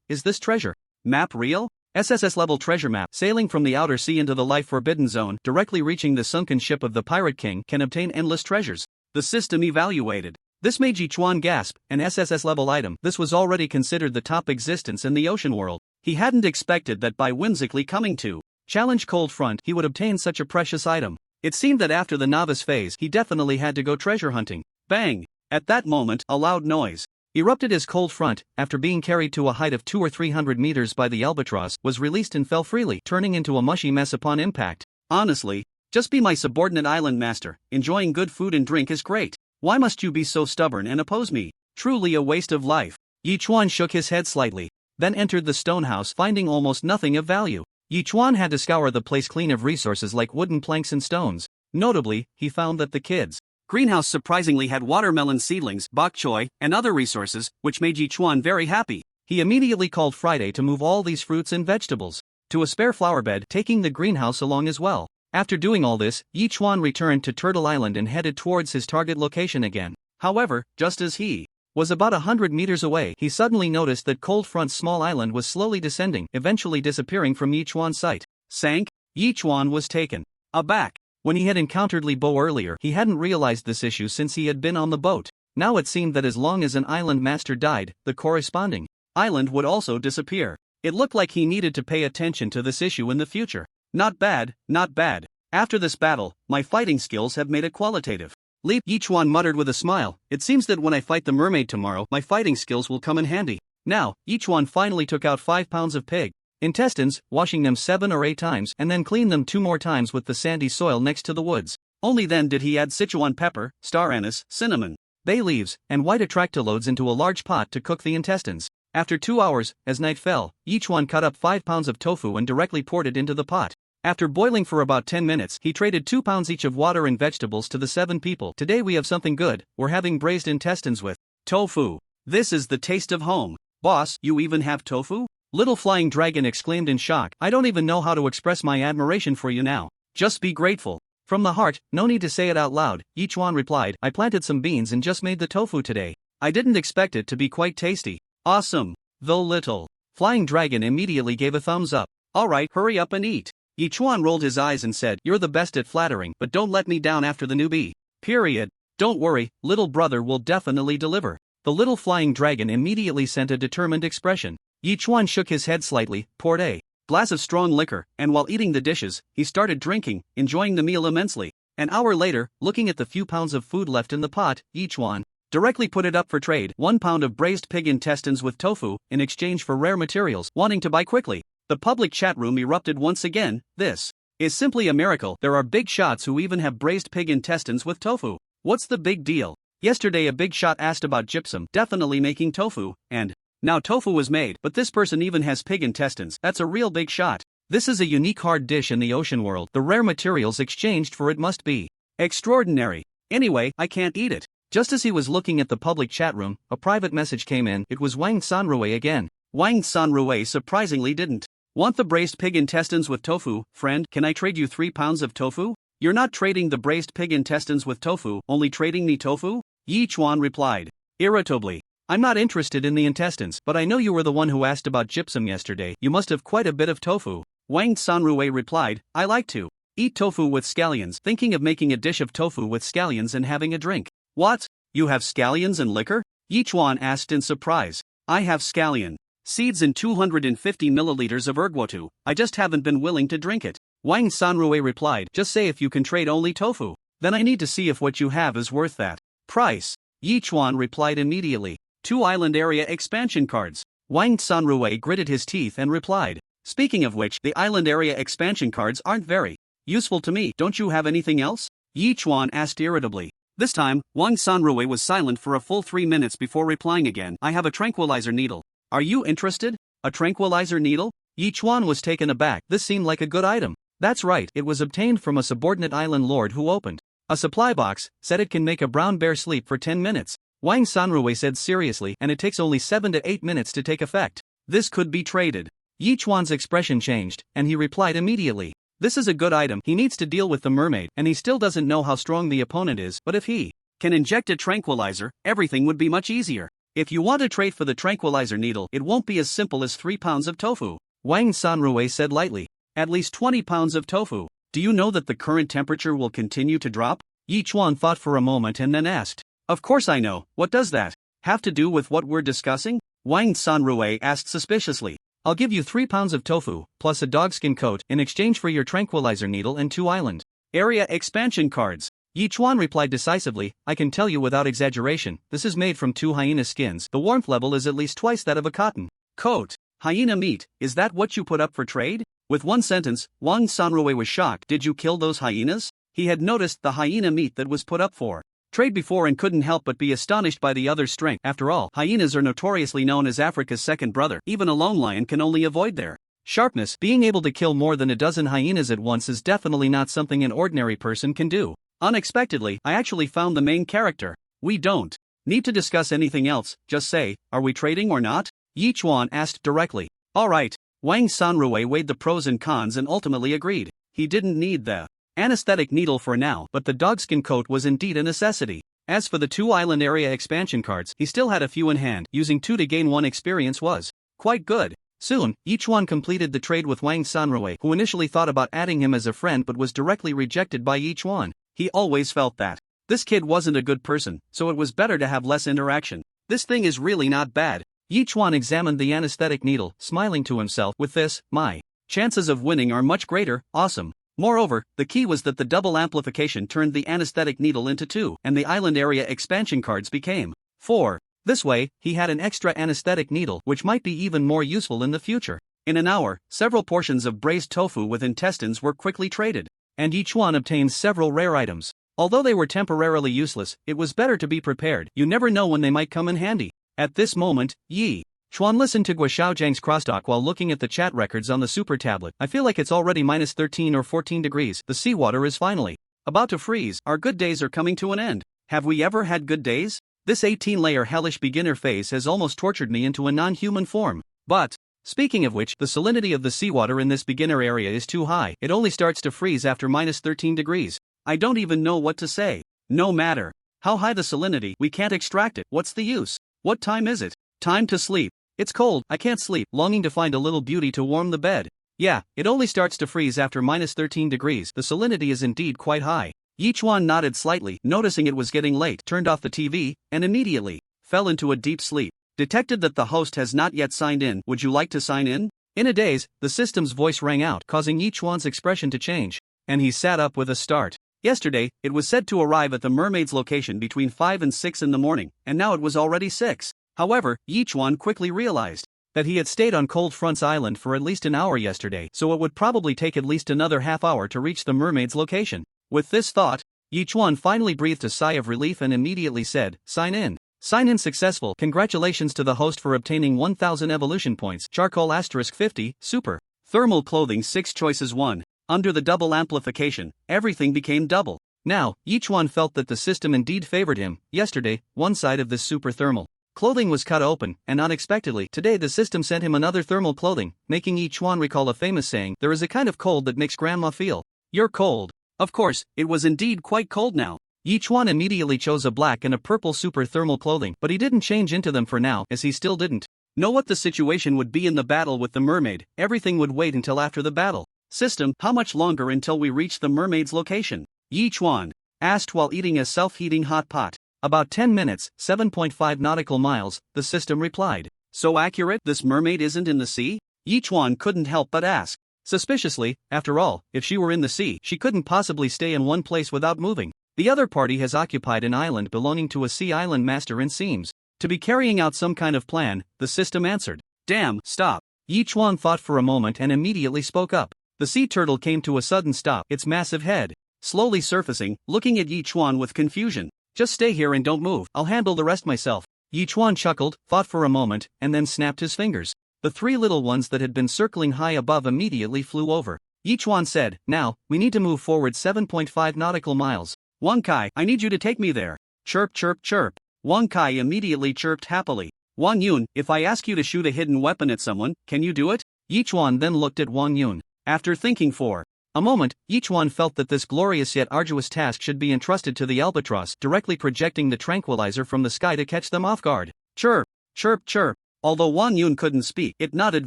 Speaker 2: is this treasure map real? SSS-level treasure map, sailing from the outer sea into the life-forbidden zone, directly reaching the sunken ship of the Pirate King, can obtain endless treasures. The system evaluated. This made Yi Chuan gasp, an SSS-level item. This was already considered the top existence in the ocean world. He hadn't expected that by whimsically coming to challenge Cold Front, he would obtain such a precious item. It seemed that after the novice phase, he definitely had to go treasure hunting. Bang! At that moment, a loud noise erupted as Cold Front, after being carried to a height of 200 or 300 meters by the albatross, was released and fell freely, turning into a mushy mess upon impact. Honestly, just be my subordinate island master. Enjoying good food and drink is great. Why must you be so stubborn and oppose me? Truly a waste of life. Yi Chuan shook his head slightly, then entered the stone house, finding almost nothing of value. Yi Chuan had to scour the place clean of resources like wooden planks and stones. Notably, he found that the kids' greenhouse surprisingly had watermelon seedlings, bok choy, and other resources, which made Yi Chuan very happy. He immediately called Friday to move all these fruits and vegetables to a spare flower bed, taking the greenhouse along as well. After doing all this, Yi Chuan returned to Turtle Island and headed towards his target location again. However, just as he was about 100 meters away, he suddenly noticed that Cold Front's small island was slowly descending, eventually disappearing from Yi Chuan's sight. Sank? Yi Chuan was taken aback. When he had encountered Li Bo earlier, he hadn't realized this issue since he had been on the boat. Now it seemed that as long as an island master died, the corresponding island would also disappear. It looked like he needed to pay attention to this issue in the future. Not bad, not bad. After this battle, my fighting skills have made it qualitative leap, Yi Chuan muttered with a smile. It seems that when I fight the mermaid tomorrow, my fighting skills will come in handy. Now, Yi Chuan finally took out 5 pounds of pig intestines, washing them 7 or 8 times, and then cleaned them 2 more times with the sandy soil next to the woods. Only then did he add Sichuan pepper, star anise, cinnamon, bay leaves, and white atractalodes into a large pot to cook the intestines. After 2 hours, as night fell, Yi Chuan cut up 5 pounds of tofu and directly poured it into the pot. After boiling for about 10 minutes, he traded 2 pounds each of water and vegetables to the 7 people. Today we have something good. We're having braised intestines with tofu. This is the taste of home. Boss, you even have tofu? Little Flying Dragon exclaimed in shock. I don't even know how to express my admiration for you now. Just be grateful. From the heart, no need to say it out loud, Yi Chuan replied. I planted some beans and just made the tofu today. I didn't expect it to be quite tasty. Awesome. Though Little Flying Dragon immediately gave a thumbs up. Alright, hurry up and eat. Yi Chuan rolled his eyes and said, you're the best at flattering, but don't let me down after the newbie. Period. Don't worry, little brother will definitely deliver. The Little Flying Dragon immediately sent a determined expression. Yi Chuan shook his head slightly, poured a glass of strong liquor, and while eating the dishes, he started drinking, enjoying the meal immensely. An hour later, looking at the few pounds of food left in the pot, Yi Chuan directly put it up for trade. 1 pound of braised pig intestines with tofu, in exchange for rare materials, wanting to buy quickly. The public chat room erupted once again. This is simply a miracle. There are big shots who even have braised pig intestines with tofu. What's the big deal? Yesterday a big shot asked about gypsum, definitely making tofu, and now tofu was made, but this person even has pig intestines. That's a real big shot. This is a unique hard dish in the ocean world. The rare materials exchanged for it must be extraordinary. Anyway, I can't eat it. Just as he was looking at the public chat room, a private message came in. It was Wang Sanrui again. Wang Sanrui surprisingly didn't want the braised pig intestines with tofu. Friend, can I trade you 3 pounds of tofu? You're not trading the braised pig intestines with tofu, only trading me tofu? Yi Chuan replied irritably. I'm not interested in the intestines, but I know you were the one who asked about gypsum yesterday. You must have quite a bit of tofu. Wang Sanrui replied, I like to eat tofu with scallions, thinking of making a dish of tofu with scallions and having a drink. What? You have scallions and liquor? Yi Chuan asked in surprise. I have scallion seeds in 250 milliliters of ergwotu. I just haven't been willing to drink it. Wang Sanrui replied, just say if you can trade only tofu. Then I need to see if what you have is worth that price. Yi Chuan replied immediately. 2 island area expansion cards. Wang Sanrui gritted his teeth and replied. Speaking of which, the island area expansion cards aren't very useful to me. Don't you have anything else? Yi Chuan asked irritably. This time, Wang Sanrui was silent for a full 3 minutes before replying again. I have a tranquilizer needle. Are you interested? A tranquilizer needle? Yi Chuan was taken aback. This seemed like a good item. That's right, it was obtained from a subordinate island lord who opened a supply box, said it can make a brown bear sleep for 10 minutes. Wang Sanrui said seriously, and it takes only 7 to 8 minutes to take effect. This could be traded. Yi Chuan's expression changed, and he replied immediately. This is a good item. He needs to deal with the mermaid, and he still doesn't know how strong the opponent is, but if he can inject a tranquilizer, everything would be much easier. If you want to trade for the tranquilizer needle, it won't be as simple as 3 pounds of tofu. Wang Sanrui said lightly. At least 20 pounds of tofu. Do you know that the current temperature will continue to drop? Yi Chuan thought for a moment and then asked. Of course I know. What does that have to do with what we're discussing? Wang Sanrui asked suspiciously. I'll give you 3 pounds of tofu, plus a dogskin coat, in exchange for your tranquilizer needle and 2 island area expansion cards. Yi Chuan replied decisively, I can tell you without exaggeration, this is made from 2 hyena skins. The warmth level is at least twice that of a cotton coat. Hyena meat, is that what you put up for trade? With one sentence, Wang Sanrui was shocked. Did you kill those hyenas? He had noticed the hyena meat that was put up for trade before and couldn't help but be astonished by the other's strength. After all, hyenas are notoriously known as Africa's second brother. Even a lone lion can only avoid their sharpness. Being able to kill more than a dozen hyenas at once is definitely not something an ordinary person can do. Unexpectedly, I actually found the main character. We don't need to discuss anything else, just say, are we trading or not? Yi Chuan asked directly. Alright. Wang Sanrui weighed the pros and cons and ultimately agreed. He didn't need the anesthetic needle for now, but the dogskin coat was indeed a necessity. As for the 2 island area expansion cards, he still had a few in hand. Using 2 to gain 1 experience was quite good. Soon, Yi Chuan completed the trade with Wang Sanrui, who initially thought about adding him as a friend but was directly rejected by Yi Chuan. He always felt that this kid wasn't a good person, so it was better to have less interaction. This thing is really not bad. Yi Chuan examined the anesthetic needle, smiling to himself. With this, my chances of winning are much greater. Awesome. Moreover, the key was that the double amplification turned the anesthetic needle into 2, and the island area expansion cards became 4. This way, he had an extra anesthetic needle, which might be even more useful in the future. In an hour, several portions of braised tofu with intestines were quickly traded, and Yi Chuan obtained several rare items. Although they were temporarily useless, it was better to be prepared. You never know when they might come in handy. At this moment, Yi Chuan listened to Gua Xiaojiang's crosstalk while looking at the chat records on the super tablet. I feel like it's already minus 13 or 14 degrees. The seawater is finally about to freeze. Our good days are coming to an end. Have we ever had good days? This 18-layer hellish beginner phase has almost tortured me into a non-human form. But, speaking of which, the salinity of the seawater in this beginner area is too high. It only starts to freeze after minus 13 degrees. I don't even know what to say. No matter how high the salinity, we can't extract it. What's the use? What time is it? Time to sleep. It's cold, I can't sleep, longing to find a little beauty to warm the bed. Yeah, it only starts to freeze after minus 13 degrees. The salinity is indeed quite high. Yi Chuan nodded slightly, noticing it was getting late, turned off the TV, and immediately fell into a deep sleep. Detected that the host has not yet signed in. Would you like to sign in? In a daze, the system's voice rang out, causing Yi Chuan's expression to change, and he sat up with a start. Yesterday, it was said to arrive at the mermaid's location between 5 and 6 in the morning, and now it was already 6. However, Yi Chuan quickly realized that he had stayed on Cold Front's island for at least an hour yesterday, so it would probably take at least another half hour to reach the mermaid's location. With this thought, Yi Chuan finally breathed a sigh of relief and immediately said, "Sign in." Sign in successful. Congratulations to the host for obtaining 1000 evolution points. Charcoal *50, super. Thermal clothing 6 choices 1. Under the double amplification, everything became double. Now, Yi Chuan felt that the system indeed favored him. Yesterday, one side of this super thermal clothing was cut open, and unexpectedly, today the system sent him another thermal clothing, making Yi Chuan recall a famous saying, "There is a kind of cold that makes grandma feel. You're cold." Of course, it was indeed quite cold now. Yi Chuan immediately chose a black and a purple super thermal clothing, but he didn't change into them for now, as he still didn't know what the situation would be in the battle with the mermaid. Everything would wait until after the battle. System, how much longer until we reach the mermaid's location? Yi Chuan asked while eating a self-heating hot pot. About 10 minutes, 7.5 nautical miles, the system replied. So accurate? This mermaid isn't in the sea? Yi Chuan couldn't help but ask. Suspiciously, after all, if she were in the sea, she couldn't possibly stay in one place without moving. The other party has occupied an island belonging to a sea island master and seems to be carrying out some kind of plan, the system answered. Damn, stop. Yi Chuan thought for a moment and immediately spoke up. The sea turtle came to a sudden stop, its massive head slowly surfacing, looking at Yi Chuan with confusion. Just stay here and don't move, I'll handle the rest myself. Yi Chuan chuckled, thought for a moment, and then snapped his fingers. The 3 little ones that had been circling high above immediately flew over. Yi Chuan said, "Now, we need to move forward 7.5 nautical miles. Wang Kai, I need you to take me there." Chirp chirp chirp. Wang Kai immediately chirped happily. "Wang Yun, if I ask you to shoot a hidden weapon at someone, can you do it?" Yi Chuan then looked at Wang Yun. After thinking for a moment, Yi Chuan felt that this glorious yet arduous task should be entrusted to the albatross, directly projecting the tranquilizer from the sky to catch them off guard. Chirp, chirp, chirp. Although Wang Yun couldn't speak, it nodded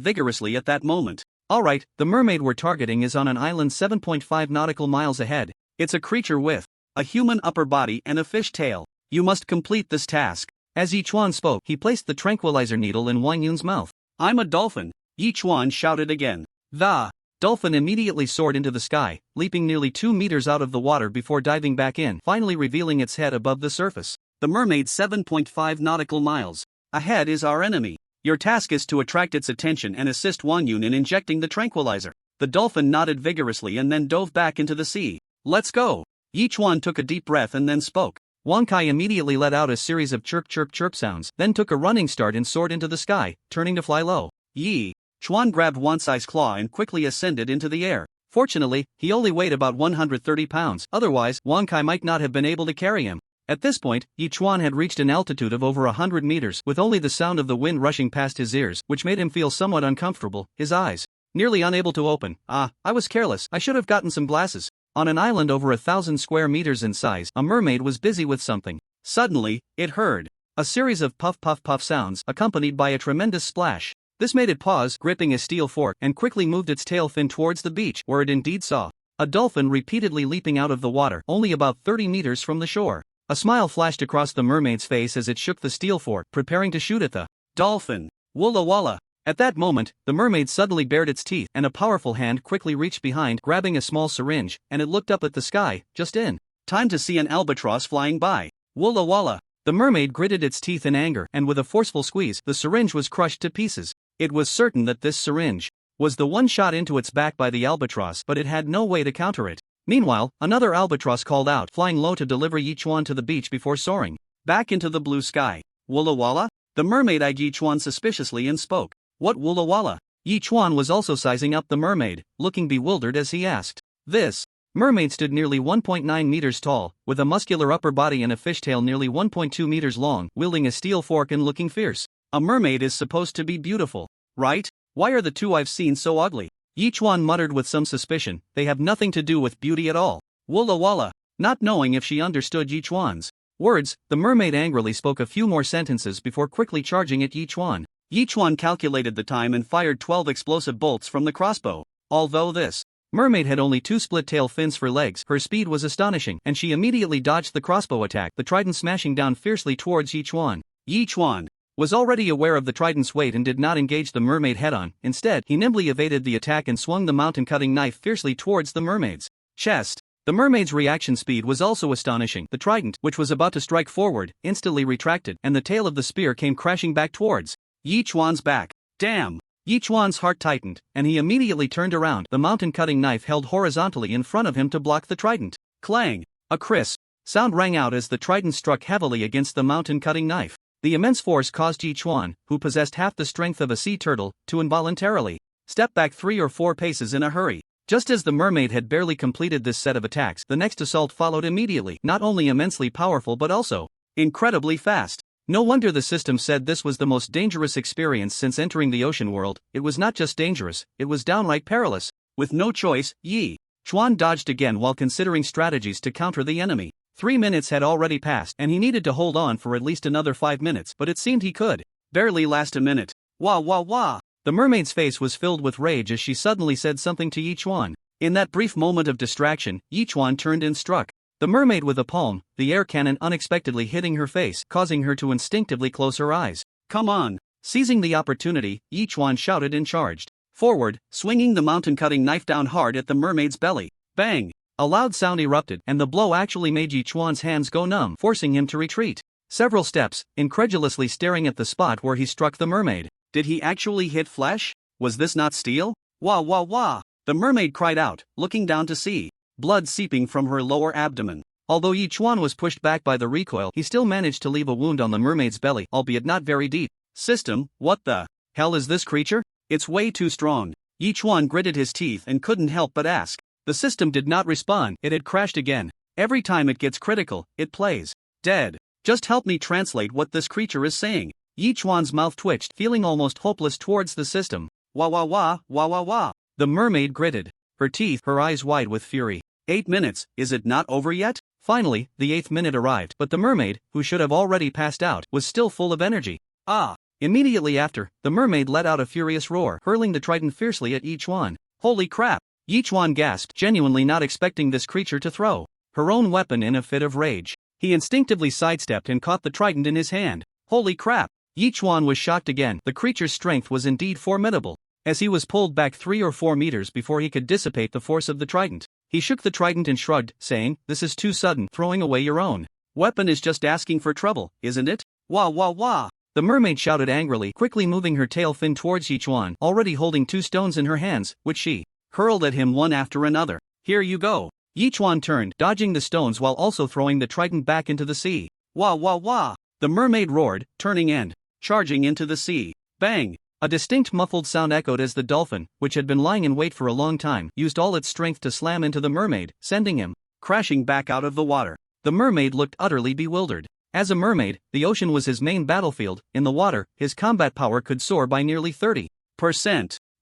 Speaker 2: vigorously at that moment. Alright, the mermaid we're targeting is on an island 7.5 nautical miles ahead. It's a creature with a human upper body and a fish tail. You must complete this task. As Yi Chuan spoke, he placed the tranquilizer needle in Wang Yun's mouth. I'm a dolphin, Yi Chuan shouted again. The dolphin immediately soared into the sky, leaping nearly 2 meters out of the water before diving back in, finally revealing its head above the surface. The mermaid 7.5 nautical miles ahead is our enemy. Your task is to attract its attention and assist Wang Yun in injecting the tranquilizer. The dolphin nodded vigorously and then dove back into the sea. Let's go. Yi Chuan took a deep breath and then spoke. Wang Kai immediately let out a series of chirp chirp chirp sounds, then took a running start and soared into the sky, turning to fly low. Yi Chuan grabbed Wansai's claw and quickly ascended into the air. Fortunately, he only weighed about 130 pounds, otherwise, Wang Kai might not have been able to carry him. At this point, Yi Chuan had reached an altitude of over 100 meters, with only the sound of the wind rushing past his ears, which made him feel somewhat uncomfortable, his eyes nearly unable to open. I was careless, I should have gotten some glasses. On an island over 1,000 square meters in size, a mermaid was busy with something. Suddenly, it heard a series of puff puff puff sounds, accompanied by a tremendous splash. This made it pause, gripping a steel fork, and quickly moved its tail fin towards the beach, where it indeed saw a dolphin repeatedly leaping out of the water, only about 30 meters from the shore. A smile flashed across the mermaid's face as it shook the steel fork, preparing to shoot at the dolphin. Walla walla. At that moment, the mermaid suddenly bared its teeth, and a powerful hand quickly reached behind, grabbing a small syringe, and it looked up at the sky, just in time to see an albatross flying by. Walla walla. The mermaid gritted its teeth in anger, and with a forceful squeeze, the syringe was crushed to pieces. It was certain that this syringe was the one shot into its back by the albatross, but it had no way to counter it. Meanwhile, another albatross called out, flying low to deliver Yi Chuan to the beach before soaring back into the blue sky. Walla walla? The mermaid eyed Yi Chuan suspiciously and spoke. What walla walla? Yi Chuan was also sizing up the mermaid, looking bewildered as he asked. This mermaid stood nearly 1.9 meters tall, with a muscular upper body and a fishtail nearly 1.2 meters long, wielding a steel fork and looking fierce. A mermaid is supposed to be beautiful, right? Why are the two I've seen so ugly? Yi Chuan muttered with some suspicion. They have nothing to do with beauty at all. Walla walla. Not knowing if she understood Yi Chuan's words, the mermaid angrily spoke a few more sentences before quickly charging at Yi Chuan. Yi Chuan calculated the time and fired 12 explosive bolts from the crossbow. Although this mermaid had only 2 split tail fins for legs, her speed was astonishing, and she immediately dodged the crossbow attack, the trident smashing down fiercely towards Yi Chuan. Yi Chuan was already aware of the trident's weight and did not engage the mermaid head-on. Instead, he nimbly evaded the attack and swung the mountain-cutting knife fiercely towards the mermaid's chest. The mermaid's reaction speed was also astonishing. The trident, which was about to strike forward, instantly retracted, and the tail of the spear came crashing back towards Yi Chuan's back. Damn! Yi Chuan's heart tightened, and he immediately turned around, the mountain-cutting knife held horizontally in front of him to block the trident. Clang! A crisp sound rang out as the trident struck heavily against the mountain-cutting knife. The immense force caused Yichuan, who possessed half the strength of a sea turtle, to involuntarily step back 3 or 4 paces in a hurry. Just as the mermaid had barely completed this set of attacks, the next assault followed immediately, not only immensely powerful but also incredibly fast. No wonder the system said this was the most dangerous experience since entering the ocean world. It was not just dangerous, it was downright perilous. With no choice, Yi Chuan dodged again while considering strategies to counter the enemy. 3 minutes had already passed and he needed to hold on for at least another 5 minutes, but it seemed he could barely last a minute. Wah wah wah! The mermaid's face was filled with rage as she suddenly said something to Yi Chuan. In that brief moment of distraction, Yi Chuan turned and struck the mermaid with a palm, the air cannon unexpectedly hitting her face, causing her to instinctively close her eyes. Come on! Seizing the opportunity, Yi Chuan shouted and charged forward, swinging the mountain-cutting knife down hard at the mermaid's belly. Bang! A loud sound erupted, and the blow actually made Yi Chuan's hands go numb, forcing him to retreat several steps, incredulously staring at the spot where he struck the mermaid. Did he actually hit flesh? Was this not steel? Wah wah wah! The mermaid cried out, looking down to see blood seeping from her lower abdomen. Although Yi Chuan was pushed back by the recoil, he still managed to leave a wound on the mermaid's belly, albeit not very deep. System, what the hell is this creature? It's way too strong. Yi Chuan gritted his teeth and couldn't help but ask. The system did not respond, it had crashed again. Every time it gets critical, it plays dead. Just help me translate what this creature is saying. Yi Chuan's mouth twitched, feeling almost hopeless towards the system. Wah wah wah, wah wah wah. The mermaid gritted her teeth, her eyes wide with fury. 8 minutes, is it not over yet? Finally, the 8th minute arrived, but the mermaid, who should have already passed out, was still full of energy. Ah! Immediately after, the mermaid let out a furious roar, hurling the trident fiercely at Yi Chuan. Holy crap! Yi Chuan gasped, genuinely not expecting this creature to throw her own weapon in a fit of rage. He instinctively sidestepped and caught the trident in his hand. Holy crap! Yi Chuan was shocked again. The creature's strength was indeed formidable, as he was pulled back 3 or 4 meters before he could dissipate the force of the trident. He shook the trident and shrugged, saying, "This is too sudden, throwing away your own weapon is just asking for trouble, isn't it?" Wah wah wah! The mermaid shouted angrily, quickly moving her tail fin towards Yi Chuan, already holding 2 stones in her hands, which she hurled at him one after another. Here you go! Yi Chuan turned, dodging the stones while also throwing the trident back into the sea. Wah wah wah! The mermaid roared, turning and charging into the sea. Bang! A distinct muffled sound echoed as the dolphin, which had been lying in wait for a long time, used all its strength to slam into the mermaid, sending him crashing back out of the water. The mermaid looked utterly bewildered. As a mermaid, the ocean was his main battlefield. In the water, his combat power could soar by nearly 30%.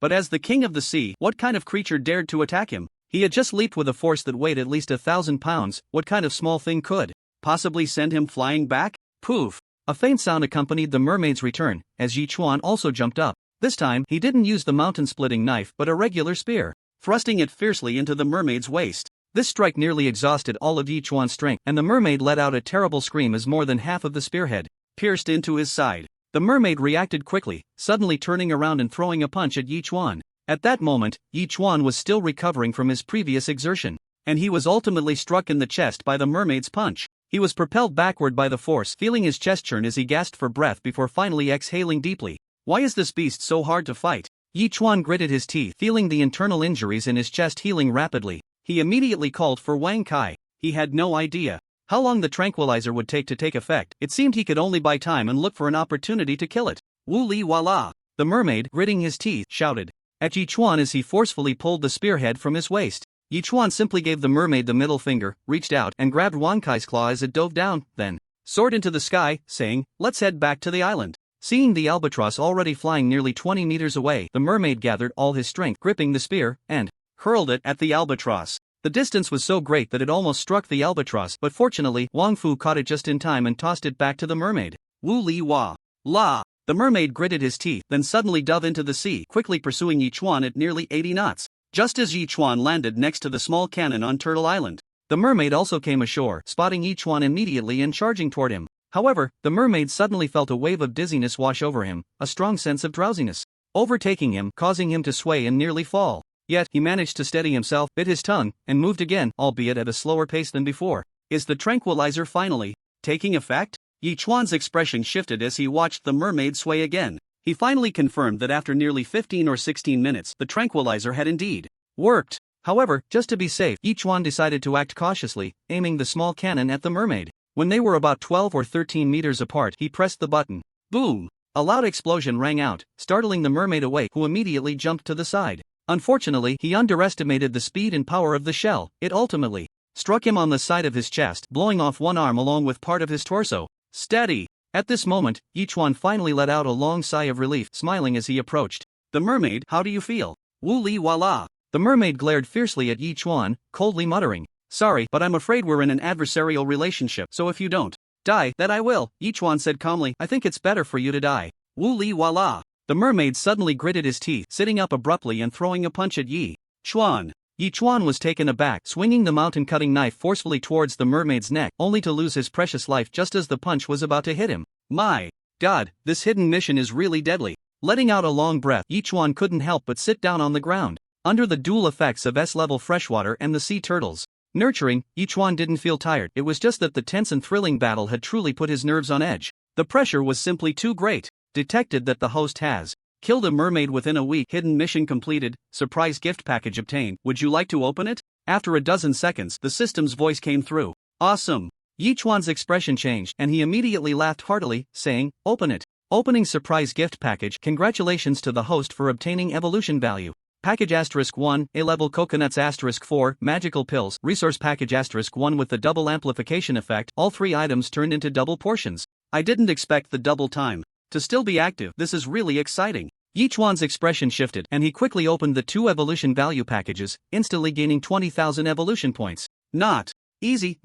Speaker 2: But as the king of the sea, what kind of creature dared to attack him? He had just leaped with a force that weighed at least 1,000 pounds. What kind of small thing could possibly send him flying back? Poof! A faint sound accompanied the mermaid's return, as Yi Chuan also jumped up. This time, he didn't use the mountain-splitting knife but a regular spear, thrusting it fiercely into the mermaid's waist. This strike nearly exhausted all of Yi Chuan's strength, and the mermaid let out a terrible scream as more than half of the spearhead pierced into his side. The mermaid reacted quickly, suddenly turning around and throwing a punch at Yi Chuan. At that moment, Yi Chuan was still recovering from his previous exertion, and he was ultimately struck in the chest by the mermaid's punch. He was propelled backward by the force, feeling his chest churn as he gasped for breath before finally exhaling deeply. Why is this beast so hard to fight? Yi Chuan gritted his teeth, feeling the internal injuries in his chest healing rapidly. He immediately called for Wang Kai. He had no idea how long the tranquilizer would take to take effect. It seemed he could only buy time and look for an opportunity to kill it. Wu li wala! The mermaid, gritting his teeth, shouted at Yi Chuan as he forcefully pulled the spearhead from his waist. Yi Chuan simply gave the mermaid the middle finger, reached out and grabbed Wang Kai's claw as it dove down, then soared into the sky, saying, "Let's head back to the island." Seeing the albatross already flying nearly 20 meters away, the mermaid gathered all his strength, gripping the spear, and hurled it at the albatross. The distance was so great that it almost struck the albatross, but fortunately, Wang Fu caught it just in time and tossed it back to the mermaid. Wu li wa la! The mermaid gritted his teeth, then suddenly dove into the sea, quickly pursuing Yi Chuan at nearly 80 knots. Just as Yi Chuan landed next to the small cannon on Turtle Island, the mermaid also came ashore, spotting Yi Chuan immediately and charging toward him. However, the mermaid suddenly felt a wave of dizziness wash over him, a strong sense of drowsiness overtaking him, causing him to sway and nearly fall. Yet, he managed to steady himself, bit his tongue, and moved again, albeit at a slower pace than before. Is the tranquilizer finally taking effect? Yi Chuan's expression shifted as he watched the mermaid sway again. He finally confirmed that after nearly 15 or 16 minutes, the tranquilizer had indeed worked. However, just to be safe, Yichuan decided to act cautiously, aiming the small cannon at the mermaid. When they were about 12 or 13 meters apart, he pressed the button. Boom! A loud explosion rang out, startling the mermaid awake, who immediately jumped to the side. Unfortunately, he underestimated the speed and power of the shell. It ultimately struck him on the side of his chest, blowing off one arm along with part of his torso. Steady! At this moment, Yichuan finally let out a long sigh of relief, smiling as he approached the mermaid. How do you feel? Wu li wala! The mermaid glared fiercely at Yichuan, coldly muttering, "Sorry, but I'm afraid we're in an adversarial relationship, so if you don't die, that I will," Yichuan said calmly. "I think it's better for you to die." Wu li wala! The mermaid suddenly gritted his teeth, sitting up abruptly and throwing a punch at Yichuan. Yichuan was taken aback, swinging the mountain-cutting knife forcefully towards the mermaid's neck, only to lose his precious life just as the punch was about to hit him. My God, this hidden mission is really deadly. Letting out a long breath, Yichuan couldn't help but sit down on the ground. Under the dual effects of S-level freshwater and the sea turtles nurturing, Yichuan didn't feel tired. It was just that the tense and thrilling battle had truly put his nerves on edge. The pressure was simply too great. Detected that the host has killed a mermaid within a week. Hidden mission completed. Surprise gift package obtained. Would you like to open it? After a dozen seconds, the system's voice came through. Awesome! Yichuan's expression changed, and he immediately laughed heartily, saying, "Open it." Opening surprise gift package. Congratulations to the host for obtaining evolution value. Package *1, A-level coconuts *4, magical pills, resource package *1 with the double amplification effect. All 3 items turned into double portions. I didn't expect the double time to still be active. This is really exciting. Yichuan's expression shifted, and he quickly opened the 2 evolution value packages, instantly gaining 20,000 evolution points. Not easy,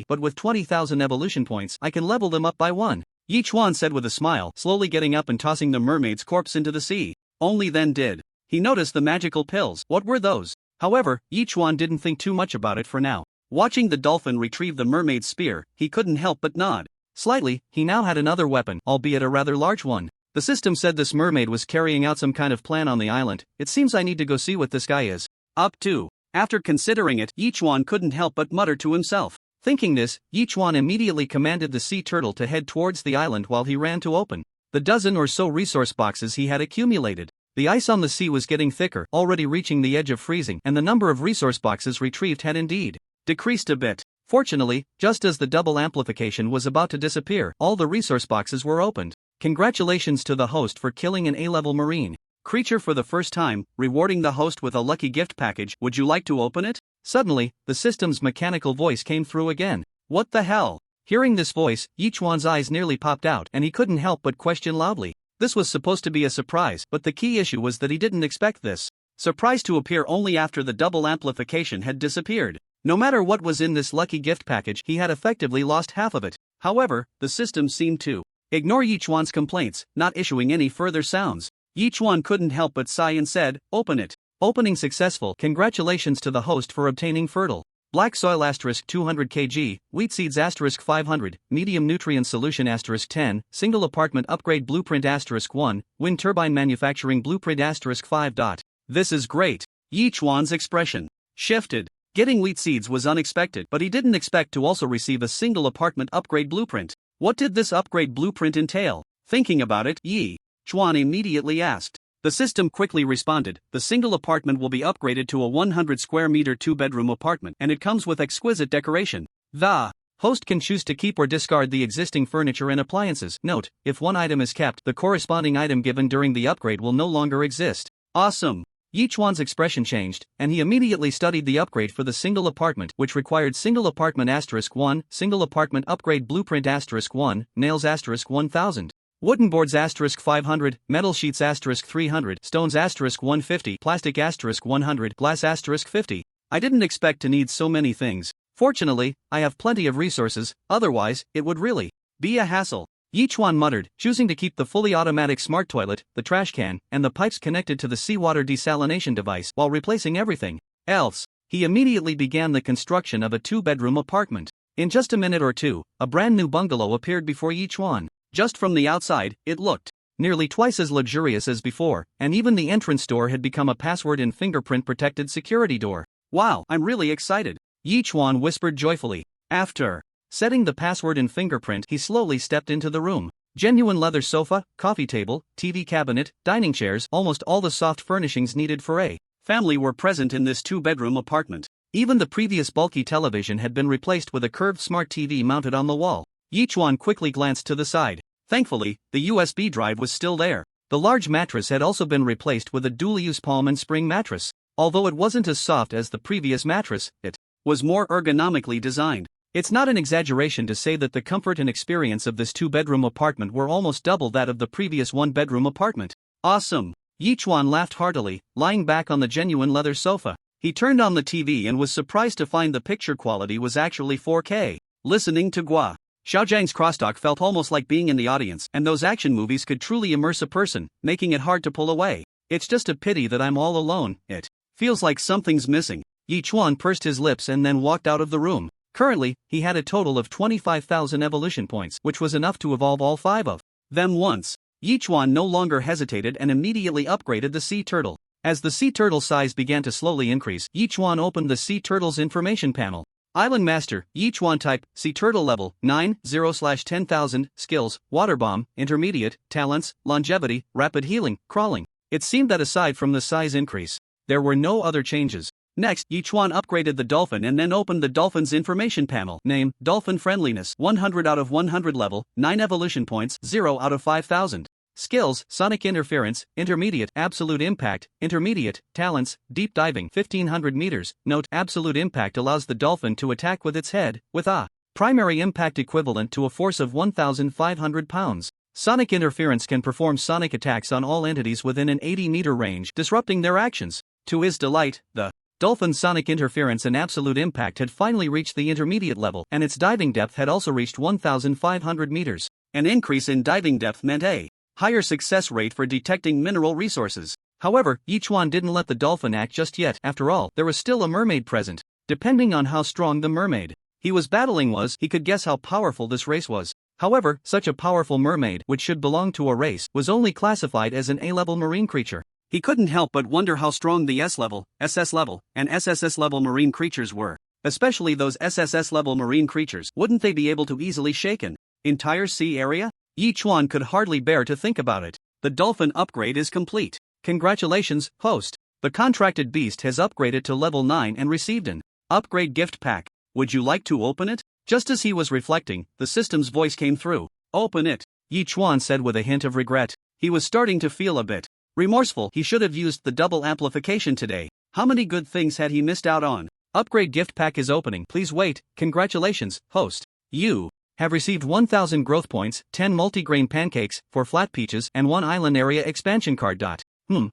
Speaker 2: but with 20,000 evolution points, I can level them up by 1. Yichuan said with a smile, slowly getting up and tossing the mermaid's corpse into the sea. Only then did he noticed the magical pills. What were those? However, Yichuan didn't think too much about it for now. Watching the dolphin retrieve the mermaid's spear, he couldn't help but nod slightly. He now had another weapon, albeit a rather large one. The system said this mermaid was carrying out some kind of plan on the island. It seems I need to go see what this guy is up to. After considering it, Yichuan couldn't help but mutter to himself. Thinking this, Yichuan immediately commanded the sea turtle to head towards the island while he ran to open the dozen or so resource boxes he had accumulated. The ice on the sea was getting thicker, already reaching the edge of freezing, and the number of resource boxes retrieved had indeed decreased a bit. Fortunately, just as the double amplification was about to disappear, all the resource boxes were opened. Congratulations to the host for killing an A-level marine creature for the first time, rewarding the host with a lucky gift package. Would you like to open it? Suddenly, the system's mechanical voice came through again. What the hell? Hearing this voice, Yichuan's eyes nearly popped out, and he couldn't help but question loudly. This was supposed to be a surprise, but the key issue was that he didn't expect this surprise to appear only after the double amplification had disappeared. No matter what was in this lucky gift package, he had effectively lost half of it. However, the system seemed to ignore Yichuan's complaints, not issuing any further sounds. Yichuan couldn't help but sigh and said, "Open it." Opening successful. Congratulations to the host for obtaining fertile black soil *200 kg, wheat seeds *500, medium nutrient solution *10, single apartment upgrade blueprint *1, wind turbine manufacturing blueprint *5. This is great. Yichuan's expression shifted. Getting wheat seeds was unexpected, but he didn't expect to also receive a single apartment upgrade blueprint. What did this upgrade blueprint entail? Thinking about it, Yichuan immediately asked. The system quickly responded, the single apartment will be upgraded to a 100 square meter 2-bedroom apartment, and it comes with exquisite decoration. The host can choose to keep or discard the existing furniture and appliances. Note, if one item is kept, the corresponding item given during the upgrade will no longer exist. Awesome! Yichuan's expression changed, and he immediately studied the upgrade for the single apartment, which required single apartment *1, single apartment upgrade blueprint *1, nails *1000. Wooden boards *500, metal sheets *300, stones *150, plastic *100, glass *50. I didn't expect to need so many things. Fortunately, I have plenty of resources, otherwise, it would really be a hassle. Yichuan muttered, choosing to keep the fully automatic smart toilet, the trash can, and the pipes connected to the seawater desalination device while replacing everything else. He immediately began the construction of a 2-bedroom apartment. In just a minute or two, a brand new bungalow appeared before Yichuan. Just from the outside, it looked nearly twice as luxurious as before, and even the entrance door had become a password and fingerprint-protected security door. Wow, I'm really excited, Yichuan whispered joyfully. After setting the password and fingerprint, he slowly stepped into the room. Genuine leather sofa, coffee table, TV cabinet, dining chairs, almost all the soft furnishings needed for a family were present in this two-bedroom apartment. Even the previous bulky television had been replaced with a curved smart TV mounted on the wall. Yichuan quickly glanced to the side. Thankfully, the USB drive was still there. The large mattress had also been replaced with a dual-use palm and spring mattress. Although it wasn't as soft as the previous mattress, it was more ergonomically designed. It's not an exaggeration to say that the comfort and experience of this two-bedroom apartment were almost double that of the previous one-bedroom apartment. Awesome! Yichuan laughed heartily, lying back on the genuine leather sofa. He turned on the TV and was surprised to find the picture quality was actually 4K. Listening to Gua Xiaojiang's crosstalk felt almost like being in the audience, and those action movies could truly immerse a person, making it hard to pull away. It's just a pity that I'm all alone. It feels like something's missing. Yichuan pursed his lips and then walked out of the room. Currently, he had a total of 25,000 evolution points, which was enough to evolve all 5 of them once. Yichuan no longer hesitated and immediately upgraded the sea turtle. As the sea turtle's size began to slowly increase, Yichuan opened the sea turtle's information panel. Island Master, Yichuan type, Sea Turtle level, 9/0/10,000, skills, Water Bomb, Intermediate, Talents, Longevity, Rapid Healing, Crawling. It seemed that aside from the size increase, there were no other changes. Next, Yichuan upgraded the dolphin and then opened the dolphin's information panel. Name, Dolphin Friendliness, 100 out of 100 level, 9 evolution points, 0 out of 5,000. Skills, Sonic Interference, Intermediate, Absolute Impact, Intermediate, Talents, Deep Diving 1500 meters. Note, Absolute Impact allows the dolphin to attack with its head, with a primary impact equivalent to a force of 1,500 pounds. Sonic Interference can perform sonic attacks on all entities within an 80-meter range, disrupting their actions. To his delight, the dolphin's Sonic Interference and Absolute Impact had finally reached the intermediate level, and its diving depth had also reached 1,500 meters. An increase in diving depth meant a higher success rate for detecting mineral resources. However, Yichuan didn't let the dolphin act just yet. After all, there was still a mermaid present. Depending on how strong the mermaid he was battling was, he could guess how powerful this race was. However, such a powerful mermaid, which should belong to a race, was only classified as an A-level marine creature. He couldn't help but wonder how strong the S-level, SS level, and SSS level marine creatures were. Especially those SSS level marine creatures. Wouldn't they be able to easily shake an entire sea area? Yichuan could hardly bear to think about it. The dolphin upgrade is complete. Congratulations, host. The contracted beast has upgraded to level 9 and received an upgrade gift pack. Would you like to open it? Just as he was reflecting, the system's voice came through. Open it, Yichuan said with a hint of regret. He was starting to feel a bit remorseful. He should have used the double amplification today. How many good things had he missed out on? Upgrade gift pack is opening. Please wait. Congratulations, host. You have received 1,000 growth points, 10 multigrain pancakes, 4 flat peaches, and 1 island area expansion card.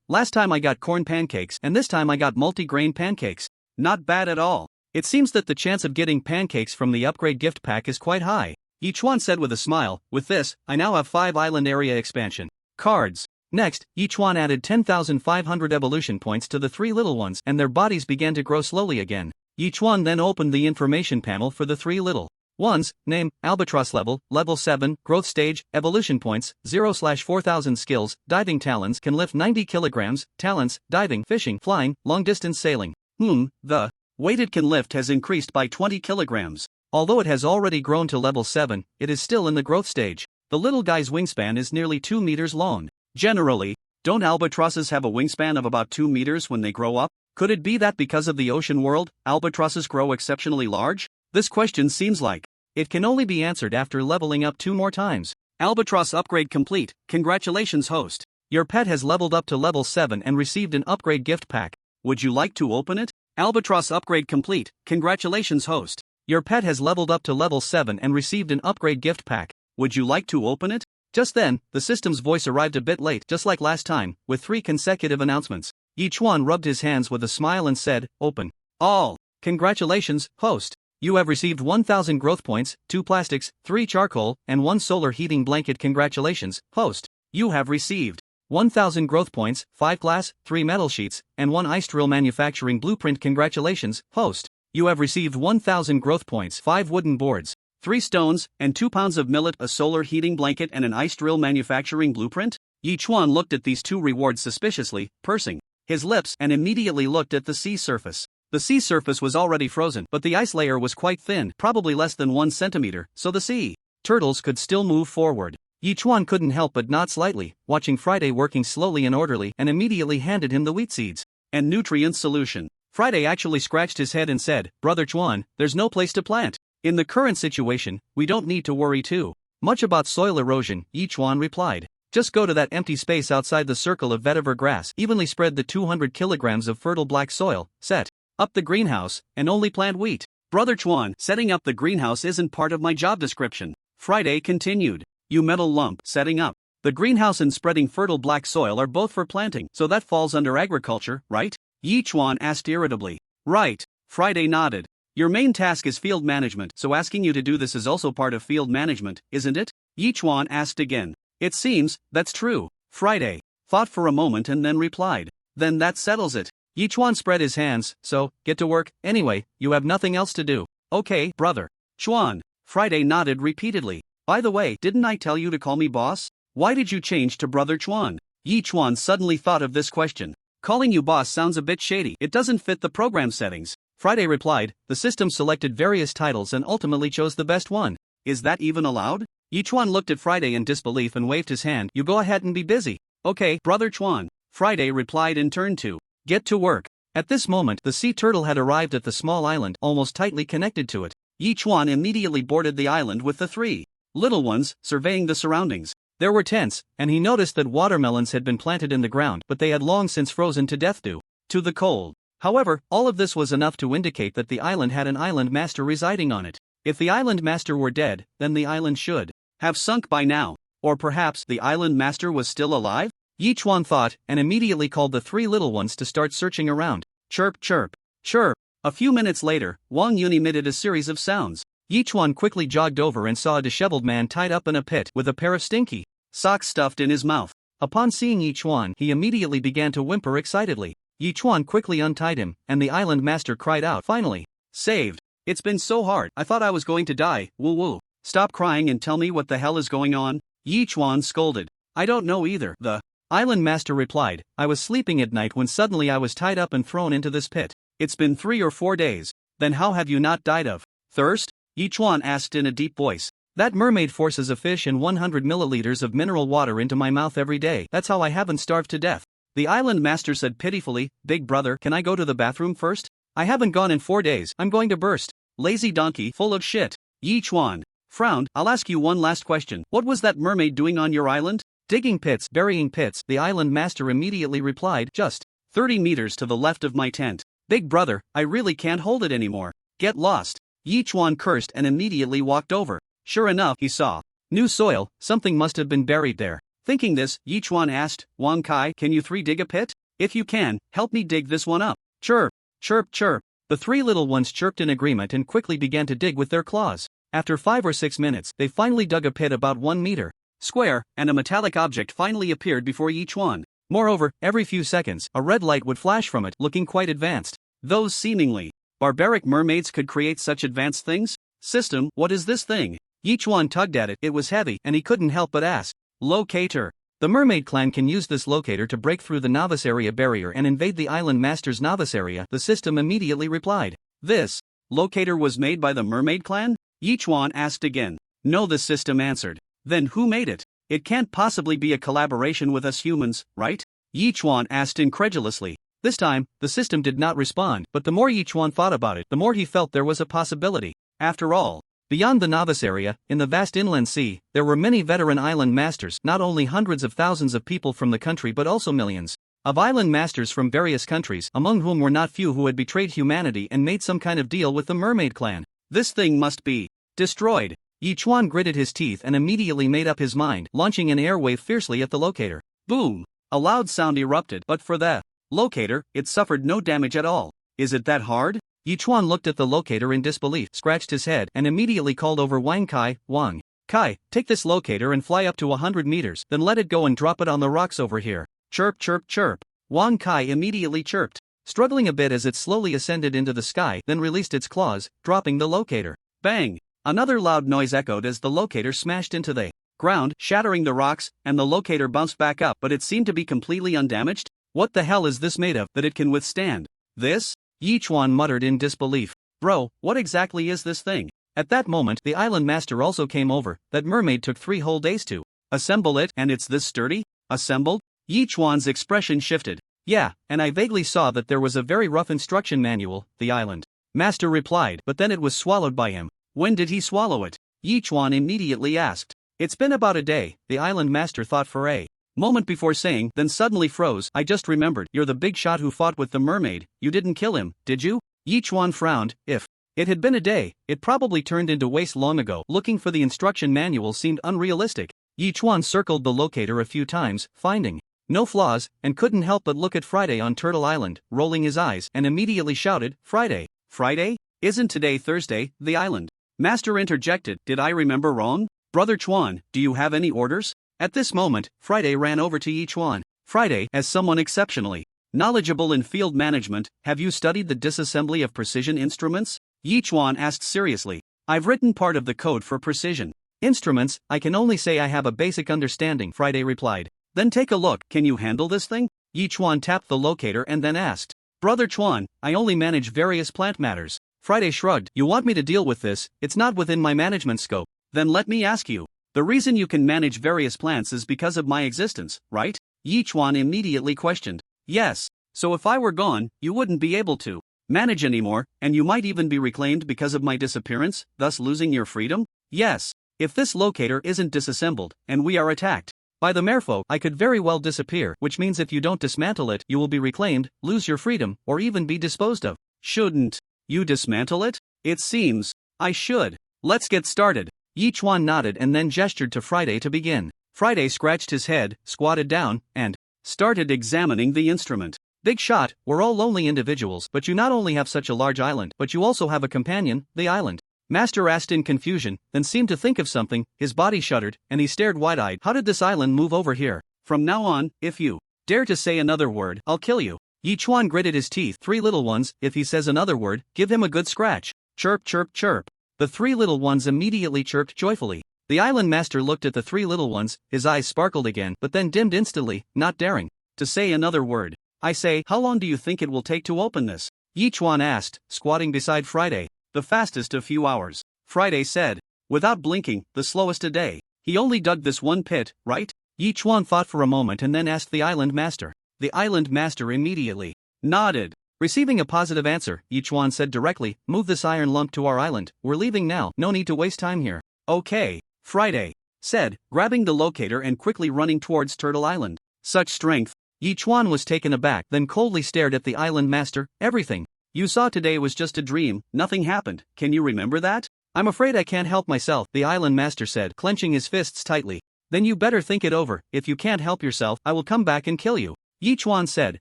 Speaker 2: Last time I got corn pancakes, and this time I got multigrain pancakes. Not bad at all. It seems that the chance of getting pancakes from the upgrade gift pack is quite high, Yichuan said with a smile. With this, I now have 5 island area expansion cards. Next, Yichuan added 10,500 evolution points to the 3 little ones, and their bodies began to grow slowly again. Yichuan then opened the information panel for the 3 little ones. Name, Albatross level, level 7, growth stage, evolution points, 0/4000 skills, diving talons, can lift 90 kilograms, talents, diving, fishing, flying, long distance sailing. The weight it can lift has increased by 20 kilograms. Although it has already grown to level 7, it is still in the growth stage. The little guy's wingspan is nearly 2 meters long. Generally, don't albatrosses have a wingspan of about 2 meters when they grow up? Could it be that because of the ocean world, albatrosses grow exceptionally large? This question seems like it can only be answered after leveling up 2 more times. Albatross upgrade complete. Congratulations, host. Your pet has leveled up to level 7 and received an upgrade gift pack. Would you like to open it? Albatross upgrade complete. Congratulations, host. Your pet has leveled up to level 7 and received an upgrade gift pack. Would you like to open it? Just then, the system's voice arrived a bit late, just like last time, with 3 consecutive announcements. Yichuan rubbed his hands with a smile and said, Open all. Congratulations, host. You have received 1,000 growth points, 2 plastics, 3 charcoal, and 1 solar heating blanket. Congratulations, host. You have received 1,000 growth points, 5 glass, 3 metal sheets, and 1 ice drill manufacturing blueprint. Congratulations, host. You have received 1,000 growth points, 5 wooden boards, 3 stones, and 2 pounds of millet, a solar heating blanket, and an ice drill manufacturing blueprint? Yichuan looked at these 2 rewards suspiciously, pursing his lips, and immediately looked at the sea surface. The sea surface was already frozen, but the ice layer was quite thin, probably less than 1 centimeter, so the sea turtles could still move forward. Yichuan couldn't help but nod slightly, watching Friday working slowly and orderly, and immediately handed him the wheat seeds. and nutrient solution. Friday actually scratched his head and said, Brother Chuan, there's no place to plant. In the current situation, we don't need to worry too much about soil erosion, Yi Chuan replied. Just go to that empty space outside the circle of vetiver grass, evenly spread the 200 kilograms of fertile black soil, set up the greenhouse, and only plant wheat. Brother Chuan, setting up the greenhouse isn't part of my job description. Friday continued. You metal lump, setting up the greenhouse and spreading fertile black soil are both for planting, so that falls under agriculture, right? Yi Chuan asked irritably. Right. Friday nodded. Your main task is field management, so asking you to do this is also part of field management, isn't it? Yi Chuan asked again. It seems, that's true. Friday thought for a moment and then replied. Then that settles it. Yi Chuan spread his hands, so, get to work, anyway, you have nothing else to do. Okay, brother. Chuan. Friday nodded repeatedly. By the way, didn't I tell you to call me boss? Why did you change to Brother Chuan? Yi Chuan suddenly thought of this question. Calling you boss sounds a bit shady. It doesn't fit the program settings. Friday replied. The system selected various titles and ultimately chose the best one. Is that even allowed? Yi Chuan looked at Friday in disbelief and waved his hand. You go ahead and be busy. Okay, Brother Chuan. Friday replied in turn to get to work. At this moment, the sea turtle had arrived at the small island, almost tightly connected to it. Yi Chuan immediately boarded the island with the three little ones, surveying the surroundings. There were tents, and he noticed that watermelons had been planted in the ground, but they had long since frozen to death due to the cold. However, all of this was enough to indicate that the island had an island master residing on it. If the island master were dead, then the island should have sunk by now. Or perhaps the island master was still alive? Yi Chuan thought, and immediately called the three little ones to start searching around. Chirp, chirp, chirp. A few minutes later, Wang Yun emitted a series of sounds. Yi Chuan quickly jogged over and saw a disheveled man tied up in a pit with a pair of stinky socks stuffed in his mouth. Upon seeing Yi Chuan, he immediately began to whimper excitedly. Yi Chuan quickly untied him, and the island master cried out, finally. Saved. It's been so hard, I thought I was going to die, woo woo. Stop crying and tell me what the hell is going on? Yi Chuan scolded. I don't know either, the island master replied. I was sleeping at night when suddenly I was tied up and thrown into this pit. It's been 3 or 4 days. Then how have you not died of thirst? Yi Chuan asked in a deep voice. That mermaid forces a fish and 100 milliliters of mineral water into my mouth every day. That's how I haven't starved to death. The island master said pitifully, Big brother, can I go to the bathroom first? I haven't gone in 4 days, I'm going to burst. Lazy donkey, full of shit. Yi Chuan frowned. I'll ask you one last question. What was that mermaid doing on your island? Digging pits, burying pits, the island master immediately replied. Just 30 meters to the left of my tent. Big brother, I really can't hold it anymore. Get lost. Yi Chuan cursed and immediately walked over. Sure enough, he saw new soil, something must have been buried there. Thinking this, Yi Chuan asked, Wang Kai, can you three dig a pit? If you can, help me dig this one up. Chirp, chirp, chirp. The three little ones chirped in agreement and quickly began to dig with their claws. After 5 or 6 minutes, they finally dug a pit about 1 meter square, and a metallic object finally appeared before Yi Chuan. Moreover, every few seconds, a red light would flash from it, looking quite advanced. Those seemingly barbaric mermaids could create such advanced things? System, what is this thing? Yi Chuan tugged at it, it was heavy, and he couldn't help but ask. Locator. The mermaid clan can use this locator to break through the novice area barrier and invade the island master's novice area, the system immediately replied. This locator was made by the mermaid clan? Yi Chuan asked again. No, the system answered. Then who made it? It can't possibly be a collaboration with us humans, right? Yi Chuan asked incredulously. This time, the system did not respond, but the more Yi Chuan thought about it, the more he felt there was a possibility. After all, beyond the novice area, in the vast inland sea, there were many veteran island masters, not only hundreds of thousands of people from the country but also millions of island masters from various countries, among whom were not few who had betrayed humanity and made some kind of deal with the mermaid clan. This thing must be destroyed. Yi Chuan gritted his teeth and immediately made up his mind, launching an airwave fiercely at the locator. Boom! A loud sound erupted, but for the locator, it suffered no damage at all. Is it that hard? Yi Chuan looked at the locator in disbelief, scratched his head, and immediately called over Wang Kai. Wang Kai, take this locator and fly up to 100 meters, then let it go and drop it on the rocks over here. Chirp, chirp, chirp. Wang Kai immediately chirped, struggling a bit as it slowly ascended into the sky, then released its claws, dropping the locator. Bang! Another loud noise echoed as the locator smashed into the ground, shattering the rocks, and the locator bounced back up, but it seemed to be completely undamaged. What the hell is this made of, that it can withstand this? Yi Chuan muttered in disbelief. Bro, what exactly is this thing? At that moment, the island master also came over. That mermaid took 3 whole days to assemble it, and it's this sturdy? Assembled? Yi Chuan's expression shifted. Yeah, and I vaguely saw that there was a very rough instruction manual, the island master replied, but then it was swallowed by him. When did he swallow it? Yichuan immediately asked. It's been about a day, the island master thought for a moment before saying, then suddenly froze. I just remembered, you're the big shot who fought with the mermaid, you didn't kill him, did you? Yichuan frowned. If it had been a day, it probably turned into waste long ago. Looking for the instruction manual seemed unrealistic. Yichuan circled the locator a few times, finding no flaws, and couldn't help but look at Friday on Turtle Island, rolling his eyes, and immediately shouted, Friday? Friday? Isn't today Thursday? The island master interjected. Did I remember wrong? Brother Chuan, do you have any orders? At this moment, Friday ran over to Yichuan. Friday, as someone exceptionally knowledgeable in field management, have you studied the disassembly of precision instruments? Yichuan asked seriously. I've written part of the code for precision instruments, I can only say I have a basic understanding, Friday replied. Then take a look, can you handle this thing? Yichuan tapped the locator and then asked. Brother Chuan, I only manage various plant matters. Friday shrugged. You want me to deal with this? It's not within my management scope. Then let me ask you. The reason you can manage various plants is because of my existence, right? Yichuan immediately questioned. Yes. So if I were gone, you wouldn't be able to manage anymore, and you might even be reclaimed because of my disappearance, thus losing your freedom? Yes. If this locator isn't disassembled, and we are attacked by the merfolk, I could very well disappear, which means if you don't dismantle it, you will be reclaimed, lose your freedom, or even be disposed of. Shouldn't you dismantle it? It seems I should. Let's get started. Yichuan nodded and then gestured to Friday to begin. Friday scratched his head, squatted down, and started examining the instrument. Big shot, we're all lonely individuals, but you not only have such a large island, but you also have a companion, the island master asked in confusion, then seemed to think of something, his body shuddered, and he stared wide-eyed. How did this island move over here? From now on, if you dare to say another word, I'll kill you. Yichuan gritted his teeth. Three little ones, if he says another word, give him a good scratch. Chirp chirp chirp. The three little ones immediately chirped joyfully. The island master looked at the three little ones, his eyes sparkled again, but then dimmed instantly, not daring to say another word. I say, how long do you think it will take to open this? Yichuan asked, squatting beside Friday. The fastest a few hours, Friday said. Without blinking, the slowest a day. He only dug this one pit, right? Yichuan thought for a moment and then asked the island master. The island master immediately nodded. Receiving a positive answer, Yichuan said directly, move this iron lump to our island, we're leaving now, no need to waste time here. Okay, Friday said, grabbing the locator and quickly running towards Turtle Island. Such strength. Yichuan was taken aback, then coldly stared at the island master. Everything you saw today was just a dream, nothing happened, can you remember that? I'm afraid I can't help myself, the island master said, clenching his fists tightly. Then you better think it over, if you can't help yourself, I will come back and kill you. Yichuan said,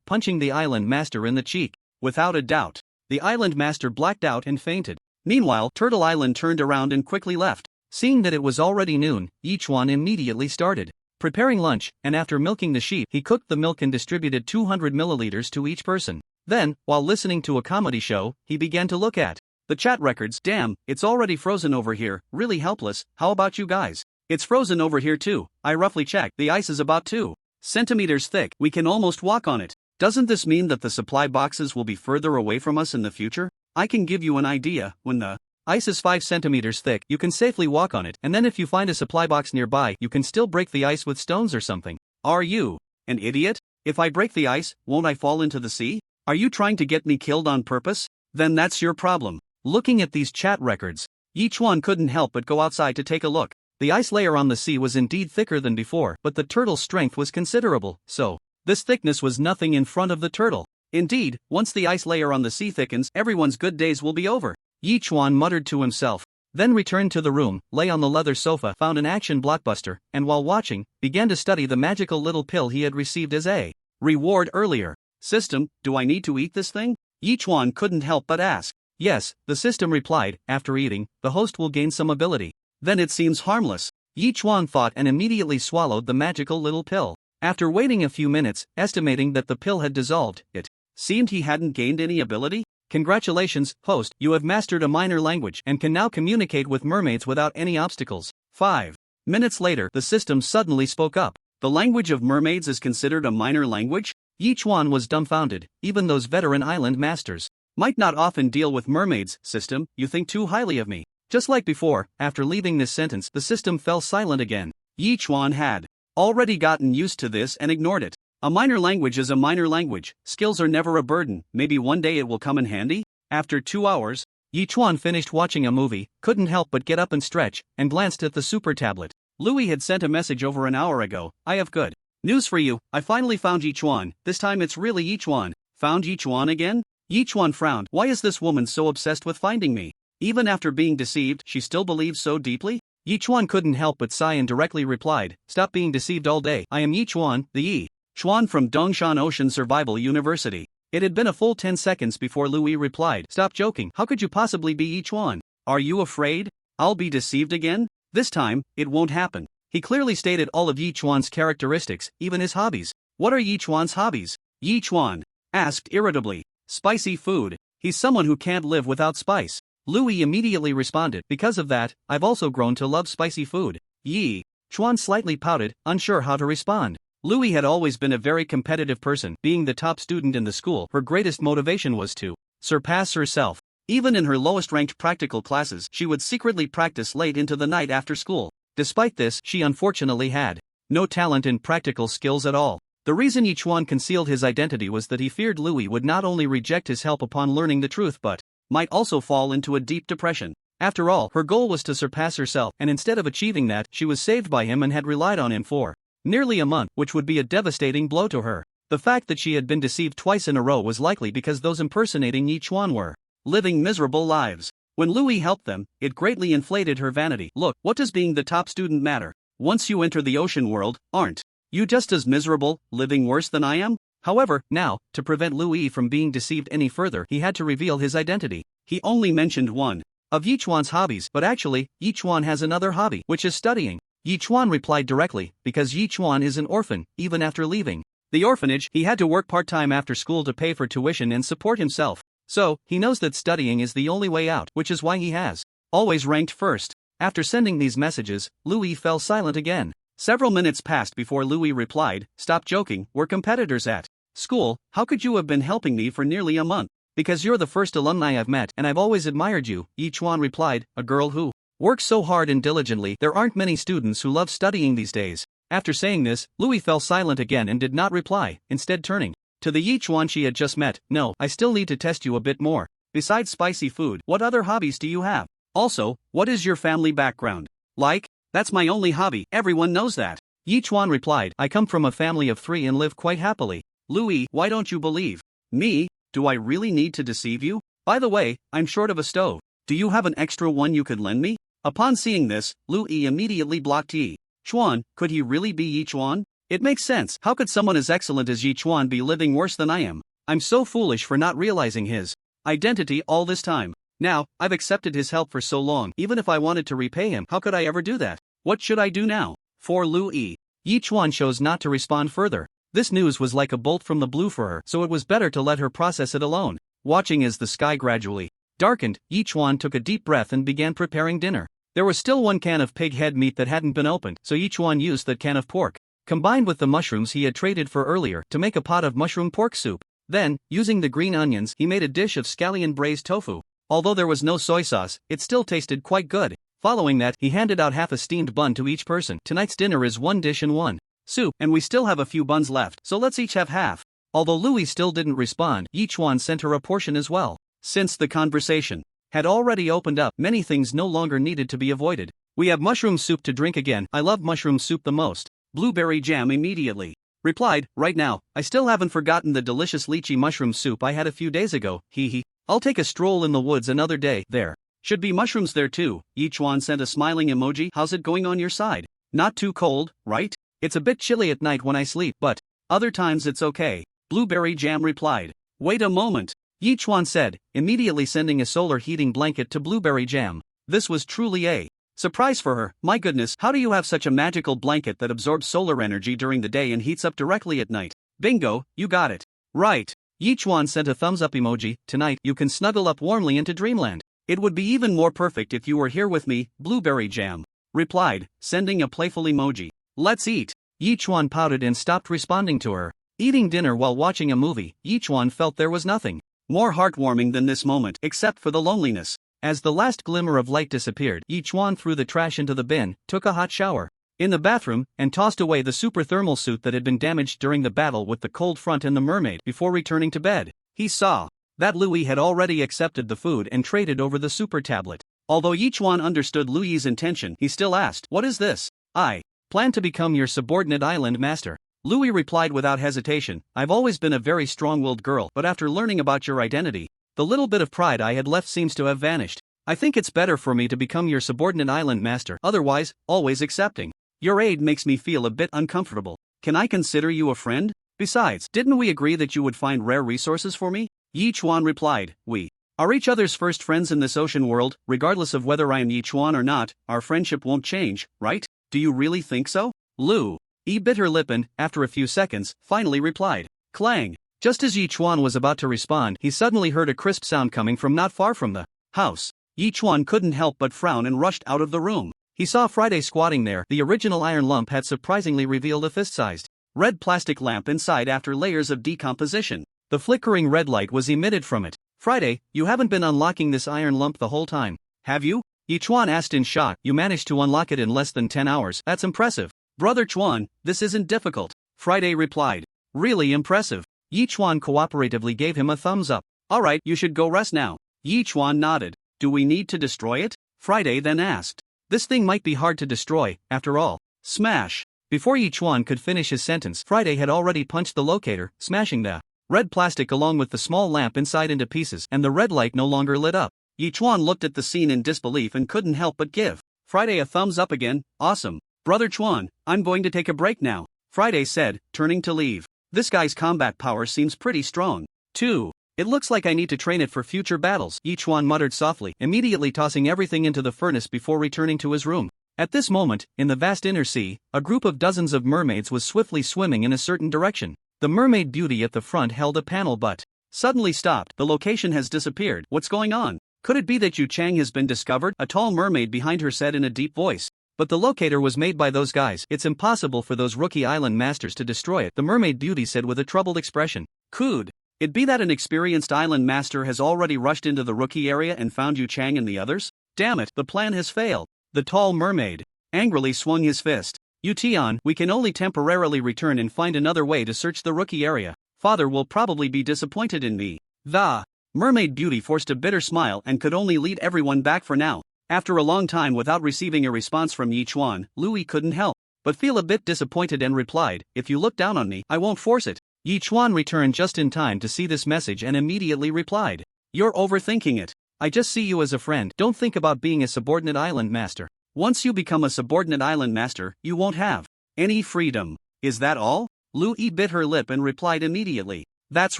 Speaker 2: punching the island master in the cheek. Without a doubt, the island master blacked out and fainted. Meanwhile, Turtle Island turned around and quickly left. Seeing that it was already noon, Yichuan immediately started preparing lunch, and after milking the sheep, he cooked the milk and distributed 200 milliliters to each person. Then, while listening to a comedy show, he began to look at the chat records. Damn, it's already frozen over here, really helpless, how about you guys? It's frozen over here too, I roughly checked, the ice is about 2 centimeters thick, we can almost walk on it. Doesn't this mean that the supply boxes will be further away from us in the future? I can give you an idea, when the ice is 5 centimeters thick, you can safely walk on it, and then if you find a supply box nearby, you can still break the ice with stones or something. Are you an idiot? If I break the ice, won't I fall into the sea? Are you trying to get me killed on purpose? Then that's your problem. Looking at these chat records, Yichuan couldn't help but go outside to take a look. The ice layer on the sea was indeed thicker than before, but the turtle's strength was considerable, so this thickness was nothing in front of the turtle. Indeed, once the ice layer on the sea thickens, everyone's good days will be over. Yichuan muttered to himself, then returned to the room, lay on the leather sofa, found an action blockbuster, and while watching, began to study the magical little pill he had received as a reward earlier. System, do I need to eat this thing? Yichuan couldn't help but ask. Yes, the system replied, after eating, the host will gain some ability. Then it seems harmless. Yichuan thought and immediately swallowed the magical little pill. After waiting a few minutes, estimating that the pill had dissolved, it seemed he hadn't gained any ability. Congratulations, host, you have mastered a minor language and can now communicate with mermaids without any obstacles. 5 minutes later, the system suddenly spoke up. The language of mermaids is considered a minor language? Yichuan was dumbfounded. Even those veteran island masters might not often deal with mermaids. System, you think too highly of me. Just like before, after leaving this sentence, the system fell silent again. Yichuan had already gotten used to this and ignored it. A minor language is a minor language, skills are never a burden, maybe one day it will come in handy? After 2 hours, Yichuan finished watching a movie, couldn't help but get up and stretch, and glanced at the super tablet. Louis had sent a message over an hour ago. I have good news for you, I finally found Yichuan, this time it's really Yichuan. Found Yichuan again? Yichuan frowned. Why is this woman so obsessed with finding me? Even after being deceived, she still believes so deeply? Yichuan couldn't help but sigh and directly replied, stop being deceived all day. I am Yichuan, the Yi Chuan from Dongshan Ocean Survival University. It had been a full 10 seconds before Louis replied, stop joking, how could you possibly be Yichuan? Are you afraid? I'll be deceived again? This time, it won't happen. He clearly stated all of Yichuan's characteristics, even his hobbies. What are Yichuan's hobbies? Yichuan asked irritably. Spicy food. He's someone who can't live without spice. Louis immediately responded, because of that, I've also grown to love spicy food. Yi Chuan slightly pouted, unsure how to respond. Louis had always been a very competitive person, being the top student in the school. Her greatest motivation was to surpass herself. Even in her lowest-ranked practical classes, she would secretly practice late into the night after school. Despite this, she unfortunately had no talent in practical skills at all. The reason Yichuan concealed his identity was that he feared Louis would not only reject his help upon learning the truth but might also fall into a deep depression. After all, her goal was to surpass herself, and instead of achieving that, she was saved by him and had relied on him for nearly a month, which would be a devastating blow to her. The fact that she had been deceived twice in a row was likely because those impersonating Yichuan were living miserable lives. When Louis helped them, it greatly inflated her vanity. Look, what does being the top student matter? Once you enter the ocean world, aren't you just as miserable, living worse than I am? However, now, to prevent Louis from being deceived any further, he had to reveal his identity. He only mentioned one of Yichuan's hobbies, but actually, Yichuan has another hobby, which is studying. Yichuan replied directly, because Yichuan is an orphan, even after leaving the orphanage, he had to work part-time after school to pay for tuition and support himself. So, he knows that studying is the only way out, which is why he has always ranked first. After sending these messages, Louis fell silent again. Several minutes passed before Louis replied, stop joking, we're competitors at school, how could you have been helping me for nearly a month? Because you're the first alumni I've met and I've always admired you, Yichuan replied, a girl who works so hard and diligently. There aren't many students who love studying these days. After saying this, Louis fell silent again and did not reply, instead turning to the Yichuan she had just met. No, I still need to test you a bit more. Besides spicy food, what other hobbies do you have? Also, what is your family background like? That's my only hobby, everyone knows that. Yichuan replied, I come from a family of 3 and live quite happily. Louis, why don't you believe me? Do I really need to deceive you? By the way, I'm short of a stove. Do you have an extra one you could lend me? Upon seeing this, Louis immediately blocked Yi Chuan. Could he really be Yichuan? It makes sense. How could someone as excellent as Yichuan be living worse than I am? I'm so foolish for not realizing his identity all this time. Now, I've accepted his help for so long. Even if I wanted to repay him, how could I ever do that? What should I do now? For Louis, Yichuan chose not to respond further. This news was like a bolt from the blue for her, so it was better to let her process it alone. Watching as the sky gradually darkened, Yichuan took a deep breath and began preparing dinner. There was still 1 can of pig head meat that hadn't been opened, so Yichuan used that can of pork, combined with the mushrooms he had traded for earlier, to make a pot of mushroom pork soup. Then, using the green onions, he made a dish of scallion braised tofu. Although there was no soy sauce, it still tasted quite good. Following that, he handed out half a steamed bun to each person. Tonight's dinner is 1 dish and 1 soup, and we still have a few buns left, so let's each have half. Although Louis still didn't respond, Yichuan sent her a portion as well. Since the conversation had already opened up, many things no longer needed to be avoided. We have mushroom soup to drink again. I love mushroom soup the most. Blueberry jam immediately replied, right now, I still haven't forgotten the delicious lychee mushroom soup I had a few days ago, hee. I'll take a stroll in the woods another day. There should be mushrooms there too. Yichuan sent a smiling emoji. How's it going on your side? Not too cold, right? It's a bit chilly at night when I sleep, but other times it's okay. Blueberry jam replied. Wait a moment, Yichuan said, immediately sending a solar heating blanket to Blueberry jam. This was truly a surprise for her. My goodness, how do you have such a magical blanket that absorbs solar energy during the day and heats up directly at night? Bingo, you got it right. Yichuan sent a thumbs up emoji. Tonight, you can snuggle up warmly into dreamland. It would be even more perfect if you were here with me, Blueberry jam replied, sending a playful emoji. Let's eat. Yichuan pouted and stopped responding to her. Eating dinner while watching a movie, Yichuan felt there was nothing more heartwarming than this moment, except for the loneliness. As the last glimmer of light disappeared, Yichuan threw the trash into the bin, took a hot shower. in the bathroom and tossed away the super thermal suit that had been damaged during the battle with the cold front and the mermaid before returning to bed. He saw that Louis had already accepted the food and traded over the super tablet. Although Yichuan understood Louis's intention, he still asked, "What is this?" "I plan to become your subordinate island master." Louis replied without hesitation, "I've always been a very strong-willed girl, but after learning about your identity, the little bit of pride I had left seems to have vanished. I think it's better for me to become your subordinate island master, otherwise, always accepting your aid makes me feel a bit uncomfortable. Can I consider you a friend? Besides, didn't we agree that you would find rare resources for me?" Yichuan replied, "We are each other's first friends in this ocean world, regardless of whether I am Yichuan or not, our friendship won't change, right? Do you really think so?" Louis bit her lip and, after a few seconds, finally replied, "Clang." Just as Yichuan was about to respond, he suddenly heard a crisp sound coming from not far from the house. Yichuan couldn't help but frown and rushed out of the room. He saw Friday squatting there. The original iron lump had surprisingly revealed a fist-sized red plastic lamp inside after layers of decomposition. The flickering red light was emitted from it. "Friday, you haven't been unlocking this iron lump the whole time, have you?" Yichuan asked in shock. "You managed to unlock it in less than 10 hours. That's impressive." "Brother Chuan, this isn't difficult," Friday replied. "Really impressive." Yichuan cooperatively gave him a thumbs up. "Alright, you should go rest now." Yichuan nodded. "Do we need to destroy it?" Friday then asked. "This thing might be hard to destroy, after all." Smash! Before Yichuan could finish his sentence, Friday had already punched the locator, smashing the red plastic along with the small lamp inside into pieces, and the red light no longer lit up. Yichuan looked at the scene in disbelief and couldn't help but give Friday a thumbs up again. "Awesome. Brother Chuan, I'm going to take a break now," Friday said, turning to leave. "This guy's combat power seems pretty strong, too. It looks like I need to train it for future battles," Yichuan muttered softly, immediately tossing everything into the furnace before returning to his room. At this moment, in the vast inner sea, a group of dozens of mermaids was swiftly swimming in a certain direction. The mermaid beauty at the front held a panel but suddenly stopped. "The location has disappeared. What's going on? Could it be that Yu Chang has been discovered?" a tall mermaid behind her said in a deep voice. "But the locator was made by those guys. It's impossible for those rookie island masters to destroy it," the mermaid beauty said with a troubled expression. "Could it be that an experienced island master has already rushed into the rookie area and found Yu Chang and the others? Damn it, the plan has failed." The tall mermaid angrily swung his fist. "Yu Tian, we can only temporarily return and find another way to search the rookie area. Father will probably be disappointed in me." The mermaid beauty forced a bitter smile and could only lead everyone back for now. After a long time without receiving a response from Yichuan, Louis couldn't help but feel a bit disappointed and replied, "If you look down on me, I won't force it." Yichuan returned just in time to see this message and immediately replied, "You're overthinking it. I just see you as a friend. Don't think about being a subordinate island master. Once you become a subordinate island master, you won't have any freedom." "Is that all?" Louis bit her lip and replied immediately, "That's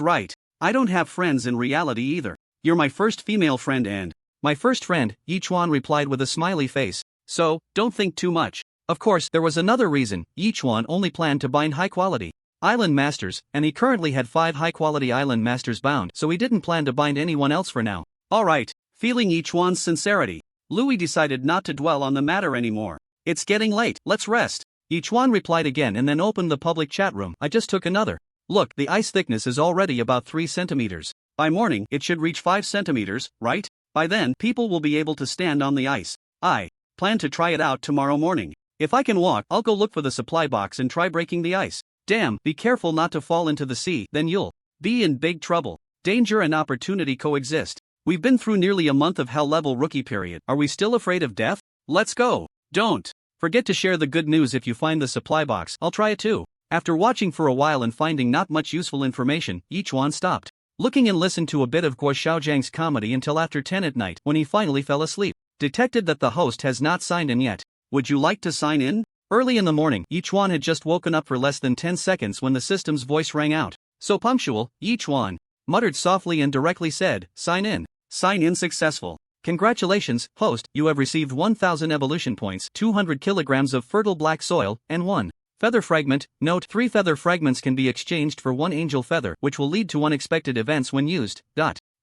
Speaker 2: right. I don't have friends in reality either. You're my first female friend and my first friend," Yichuan replied with a smiley face. "So, don't think too much." Of course, there was another reason. Yichuan only planned to bind high-quality island masters, and he currently had 5 high-quality island masters bound, so he didn't plan to bind anyone else for now. Alright, feeling Yichuan's sincerity, Louis decided not to dwell on the matter anymore. "It's getting late, let's rest." Yichuan replied again and then opened the public chat room. "I just took another look. The ice thickness is already about 3 centimeters. By morning, it should reach 5 centimeters, right? By then, people will be able to stand on the ice. I plan to try it out tomorrow morning. If I can walk, I'll go look for the supply box and try breaking the ice. Damn, be careful not to fall into the sea, then you'll be in big trouble. Danger and opportunity coexist. We've been through nearly a month of hell-level rookie period. Are we still afraid of death? Let's go. Don't forget to share the good news if you find the supply box. I'll try it too." After watching for a while and finding not much useful information, Yichuan stopped looking and listened to a bit of Guo Xiaojiang's comedy until after 10 at night, when he finally fell asleep. Detected that the host has not signed in yet. "Would you like to sign in?" Early in the morning, Yichuan had just woken up for less than 10 seconds when the system's voice rang out. "So punctual," Yichuan muttered softly and directly said, "Sign in." "Sign in successful. Congratulations, host, you have received 1,000 evolution points, 200 kilograms of fertile black soil, and 1 feather fragment. Note, 3 feather fragments can be exchanged for 1 angel feather, which will lead to unexpected events when used.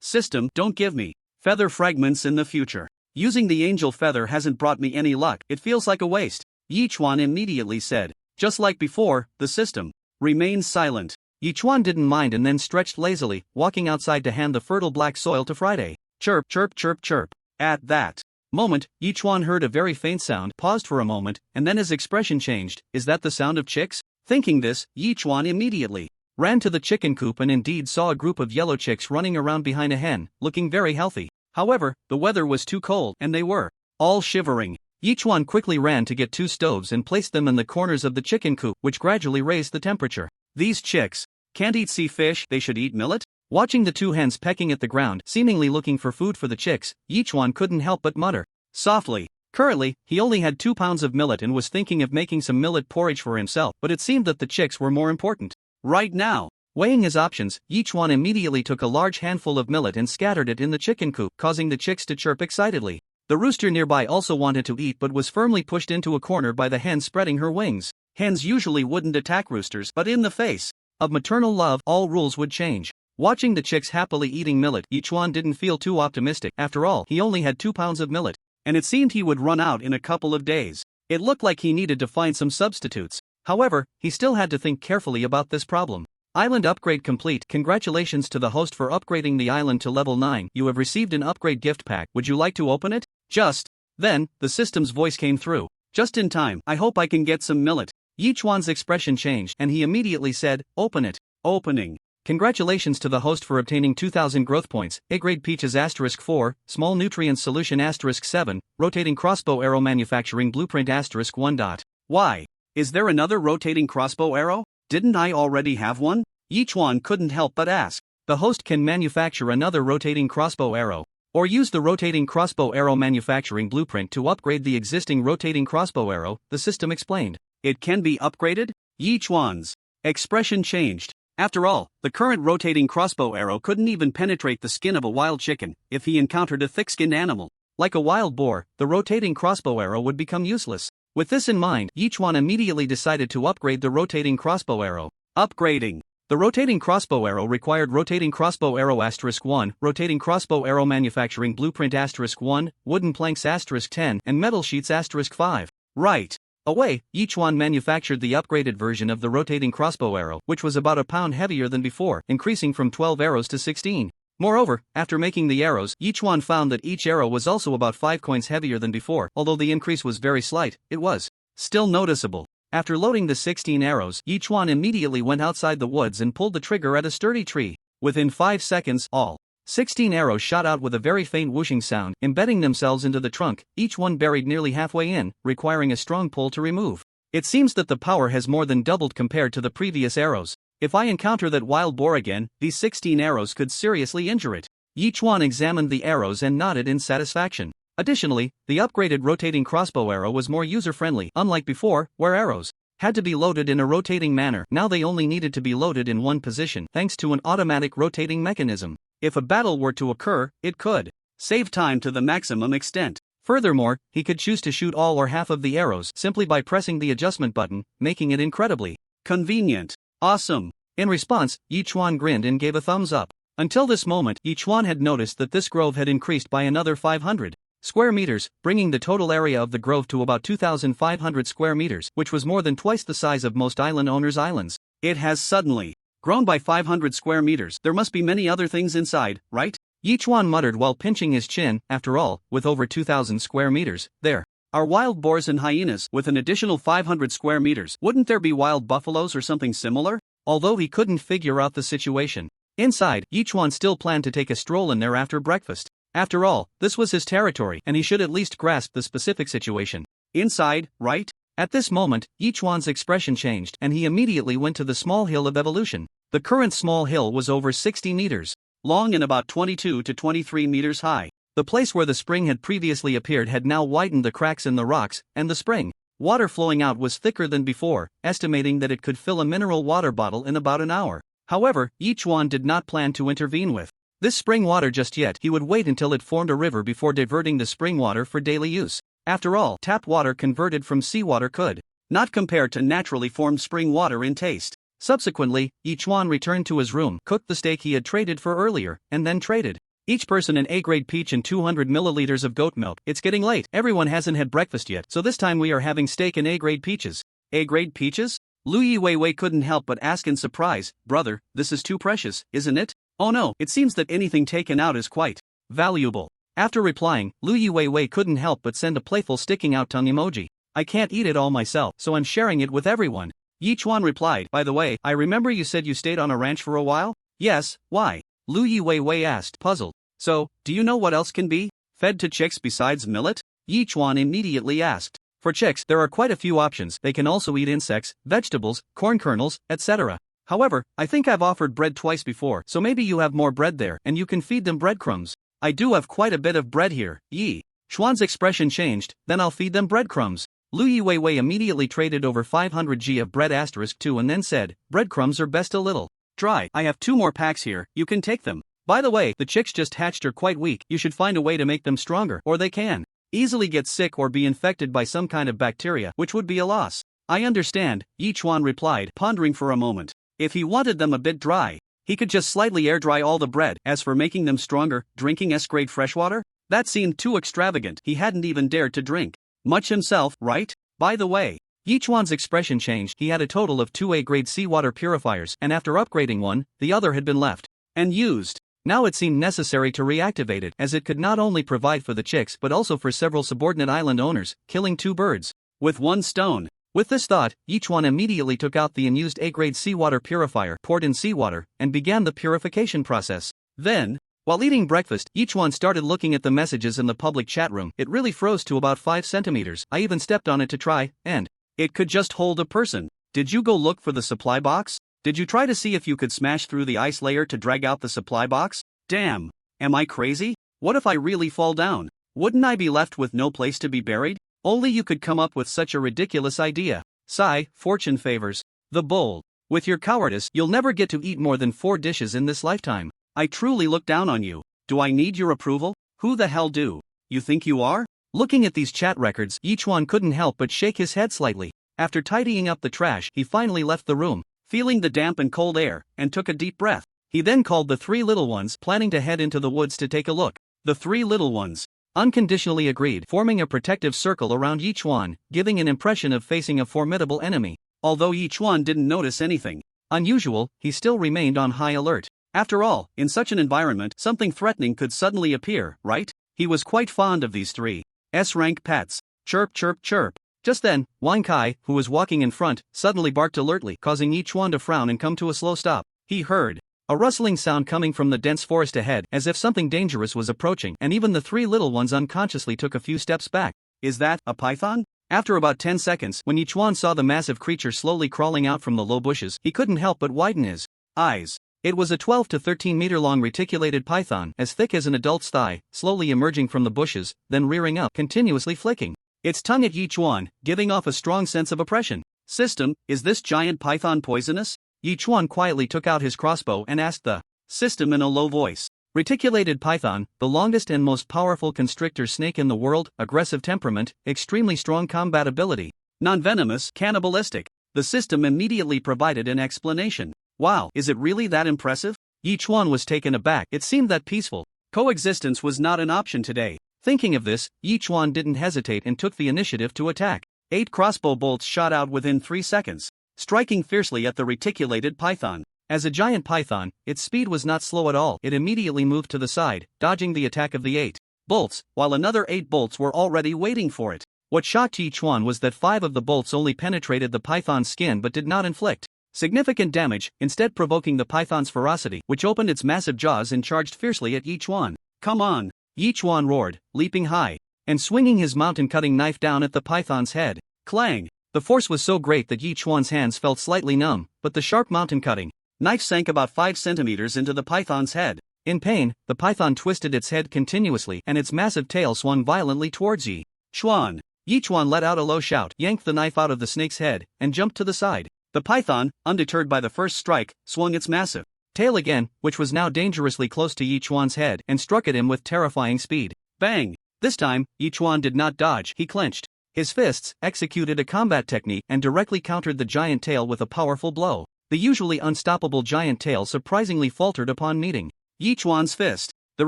Speaker 2: System, don't give me feather fragments in the future. Using the angel feather hasn't brought me any luck. It feels like a waste," Yichuan immediately said. Just like before, the system remained silent. Yichuan didn't mind and then stretched lazily, walking outside to hand the fertile black soil to Friday. "Chirp, chirp, chirp, chirp." At that, moment, Yichuan heard a very faint sound, paused for a moment, and then his expression changed. Is that the sound of chicks? Thinking this, Yichuan immediately ran to the chicken coop and indeed saw a group of yellow chicks running around behind a hen, looking very healthy. However, the weather was too cold and they were all shivering. Yichuan quickly ran to get 2 stoves and placed them in the corners of the chicken coop, which gradually raised the temperature. These chicks can't eat sea fish, they should eat millet? Watching the 2 hens pecking at the ground, seemingly looking for food for the chicks, Yichuan couldn't help but mutter softly. Currently, he only had 2 pounds of millet and was thinking of making some millet porridge for himself, but it seemed that the chicks were more important right now. Weighing his options, Yichuan immediately took a large handful of millet and scattered it in the chicken coop, causing the chicks to chirp excitedly. The rooster nearby also wanted to eat but was firmly pushed into a corner by the hen spreading her wings. Hens usually wouldn't attack roosters, but in the face of maternal love, all rules would change. Watching the chicks happily eating millet, Yichuan didn't feel too optimistic. After all, he only had 2 pounds of millet, and it seemed he would run out in a couple of days. It looked like he needed to find some substitutes. However, he still had to think carefully about this problem. Island upgrade complete. Congratulations to the host for upgrading the island to level 9. You have received an upgrade gift pack. Would you like to open it? Just then, the system's voice came through. Just in time. I hope I can get some millet. Yichuan's expression changed and he immediately said, open it. Opening. Congratulations to the host for obtaining 2000 growth points. A-grade peaches *4, small nutrient solution *7, rotating crossbow arrow manufacturing blueprint *1. Why? Is there another rotating crossbow arrow? Didn't I already have one? Yichuan couldn't help but ask. The host can manufacture another rotating crossbow arrow, or use the rotating crossbow arrow manufacturing blueprint to upgrade the existing rotating crossbow arrow, the system explained. It can be upgraded? Yichuan's expression changed. After all, the current rotating crossbow arrow couldn't even penetrate the skin of a wild chicken if he encountered a thick-skinned animal. Like a wild boar, the rotating crossbow arrow would become useless. With this in mind, Yichuan immediately decided to upgrade the rotating crossbow arrow. Upgrading. The rotating crossbow arrow required rotating crossbow arrow *1, rotating crossbow arrow manufacturing blueprint *1, wooden planks *10, and metal sheets *5. Right away, Yichuan manufactured the upgraded version of the rotating crossbow arrow, which was about a pound heavier than before, increasing from 12 arrows to 16. Moreover, after making the arrows, Yichuan found that each arrow was also about 5 coins heavier than before. Although the increase was very slight, it was still noticeable. After loading the 16 arrows, Yichuan immediately went outside the woods and pulled the trigger at a sturdy tree. Within 5 seconds, all 16 arrows shot out with a very faint whooshing sound, embedding themselves into the trunk, each one buried nearly halfway in, requiring a strong pull to remove. It seems that the power has more than doubled compared to the previous arrows. If I encounter that wild boar again, these 16 arrows could seriously injure it. Yichuan examined the arrows and nodded in satisfaction. Additionally, the upgraded rotating crossbow arrow was more user-friendly, unlike before, where arrows had to be loaded in a rotating manner. Now they only needed to be loaded in one position, thanks to an automatic rotating mechanism. If a battle were to occur, it could save time to the maximum extent. Furthermore, he could choose to shoot all or half of the arrows simply by pressing the adjustment button, making it incredibly convenient. Awesome. In response, Yichuan grinned and gave a thumbs up. Until this moment, Yichuan had noticed that this grove had increased by another 500 square meters, bringing the total area of the grove to about 2,500 square meters, which was more than twice the size of most island owners' islands. It has suddenly grown by 500 square meters. There must be many other things inside, right? Yichuan muttered while pinching his chin. After all, with over 2,000 square meters, there are wild boars and hyenas. With an additional 500 square meters, wouldn't there be wild buffaloes or something similar? Although he couldn't figure out the situation inside, Yichuan still planned to take a stroll in there after breakfast. After all, this was his territory and he should at least grasp the specific situation inside, right? At this moment, Yichuan's expression changed and he immediately went to the small hill of evolution. The current small hill was over 60 meters long and about 22 to 23 meters high. The place where the spring had previously appeared had now widened the cracks in the rocks, and the spring water flowing out was thicker than before, estimating that it could fill a mineral water bottle in about an hour. However, Yichuan did not plan to intervene with this spring water just yet. He would wait until it formed a river before diverting the spring water for daily use. After all, tap water converted from seawater could not compare to naturally formed spring water in taste. Subsequently, Yichuan returned to his room, cooked the steak he had traded for earlier, and then traded each person an A-grade peach and 200 milliliters of goat milk. It's getting late. Everyone hasn't had breakfast yet, so this time we are having steak and A-grade peaches. A-grade peaches? Lu Yiwei couldn't help but ask in surprise. Brother, this is too precious, isn't it? Oh no, it seems that anything taken out is quite valuable. After replying, Lu Yuwei couldn't help but send a playful sticking out tongue emoji. I can't eat it all myself, so I'm sharing it with everyone. Yi Chuan replied, by the way, I remember you said you stayed on a ranch for a while? Yes, why? Lu Yuwei asked, puzzled. So, do you know what else can be fed to chicks besides millet? Yi Chuan immediately asked. For chicks, there are quite a few options. They can also eat insects, vegetables, corn kernels, etc. However, I think I've offered bread twice before, so maybe you have more bread there and you can feed them breadcrumbs. I do have quite a bit of bread here. Yi Chuan's expression changed, then I'll feed them breadcrumbs. Lu Yuwei immediately traded over 500 g of bread *2 and then said, breadcrumbs are best a little dry. I have 2 more packs here, you can take them. By the way, the chicks just hatched are quite weak, you should find a way to make them stronger, or they can easily get sick or be infected by some kind of bacteria, which would be a loss. I understand, Yi Chuan replied, pondering for a moment. If he wanted them a bit dry, he could just slightly air dry all the bread. As for making them stronger, drinking S-grade freshwater? That seemed too extravagant, he hadn't even dared to drink much himself, right? By the way, Yi Chuan's expression changed. He had a total of 2 A-grade seawater purifiers, and after upgrading one, the other had been left and used. Now it seemed necessary to reactivate it, as it could not only provide for the chicks but also for several subordinate island owners, killing 2 birds with 1 stone. With this thought, Yi Chuan immediately took out the unused A-grade seawater purifier, poured in seawater, and began the purification process. Then, while eating breakfast, Yi Chuan started looking at the messages in the public chat room. It really froze to about 5 centimeters. I even stepped on it to try, and it could just hold a person. Did you go look for the supply box? Did you try to see if you could smash through the ice layer to drag out the supply box? Damn. Am I crazy? What if I really fall down? Wouldn't I be left with no place to be buried? Only you could come up with such a ridiculous idea. Sigh, fortune favors the bold. With your cowardice, you'll never get to eat more than 4 dishes in this lifetime. I truly look down on you. Do I need your approval? Who the hell do you think you are? Looking at these chat records, Yi Chuan couldn't help but shake his head slightly. After tidying up the trash, he finally left the room, feeling the damp and cold air, and took a deep breath. He then called the 3 little ones, planning to head into the woods to take a look. The 3 little ones unconditionally agreed, forming a protective circle around Yi Chuan, giving an impression of facing a formidable enemy. Although Yi Chuan didn't notice anything unusual, he still remained on high alert. After all, in such an environment, something threatening could suddenly appear, right? He was quite fond of these 3 S-rank pets. Chirp chirp chirp. Just then, Wang Kai, who was walking in front, suddenly barked alertly, causing Yi Chuan to frown and come to a slow stop. He heard a rustling sound coming from the dense forest ahead, as if something dangerous was approaching, and even the 3 little ones unconsciously took a few steps back. Is that a python? After about 10 seconds, when Yi Chuan saw the massive creature slowly crawling out from the low bushes, he couldn't help but widen his eyes. It was a 12 to 13 meter long reticulated python, as thick as an adult's thigh, slowly emerging from the bushes, then rearing up, continuously flicking its tongue at Yi Chuan, giving off a strong sense of oppression. System, is this giant python poisonous? Yi Chuan quietly took out his crossbow and asked the system in a low voice. Reticulated python, the longest and most powerful constrictor snake in the world, aggressive temperament, extremely strong combat ability, non-venomous, cannibalistic. The system immediately provided an explanation. Wow, is it really that impressive? Yi Chuan was taken aback. It seemed that peaceful coexistence was not an option today. Thinking of this, Yi Chuan didn't hesitate and took the initiative to attack. 8 crossbow bolts shot out within 3 seconds, striking fiercely at the reticulated python. As a giant python, its speed was not slow at all. It immediately moved to the side, dodging the attack of the 8 bolts, while another 8 bolts were already waiting for it. What shocked Yi Chuan was that 5 of the bolts only penetrated the python's skin but did not inflict significant damage, instead provoking the python's ferocity, which opened its massive jaws and charged fiercely at Yi Chuan. Come on! Yi Chuan roared, leaping high, and swinging his mountain-cutting knife down at the python's head. Clang! The force was so great that Yi Chuan's hands felt slightly numb, but the sharp mountain-cutting knife sank about 5 centimeters into the python's head. In pain, the python twisted its head continuously and its massive tail swung violently towards Yi Chuan. Yi Chuan let out a low shout, yanked the knife out of the snake's head, and jumped to the side. The python, undeterred by the first strike, swung its massive tail again, which was now dangerously close to Yi Chuan's head, and struck at him with terrifying speed. Bang! This time, Yi Chuan did not dodge. He clenched his fists, executed a combat technique, and directly countered the giant tail with a powerful blow. The usually unstoppable giant tail surprisingly faltered upon meeting Yi Chuan's fist. The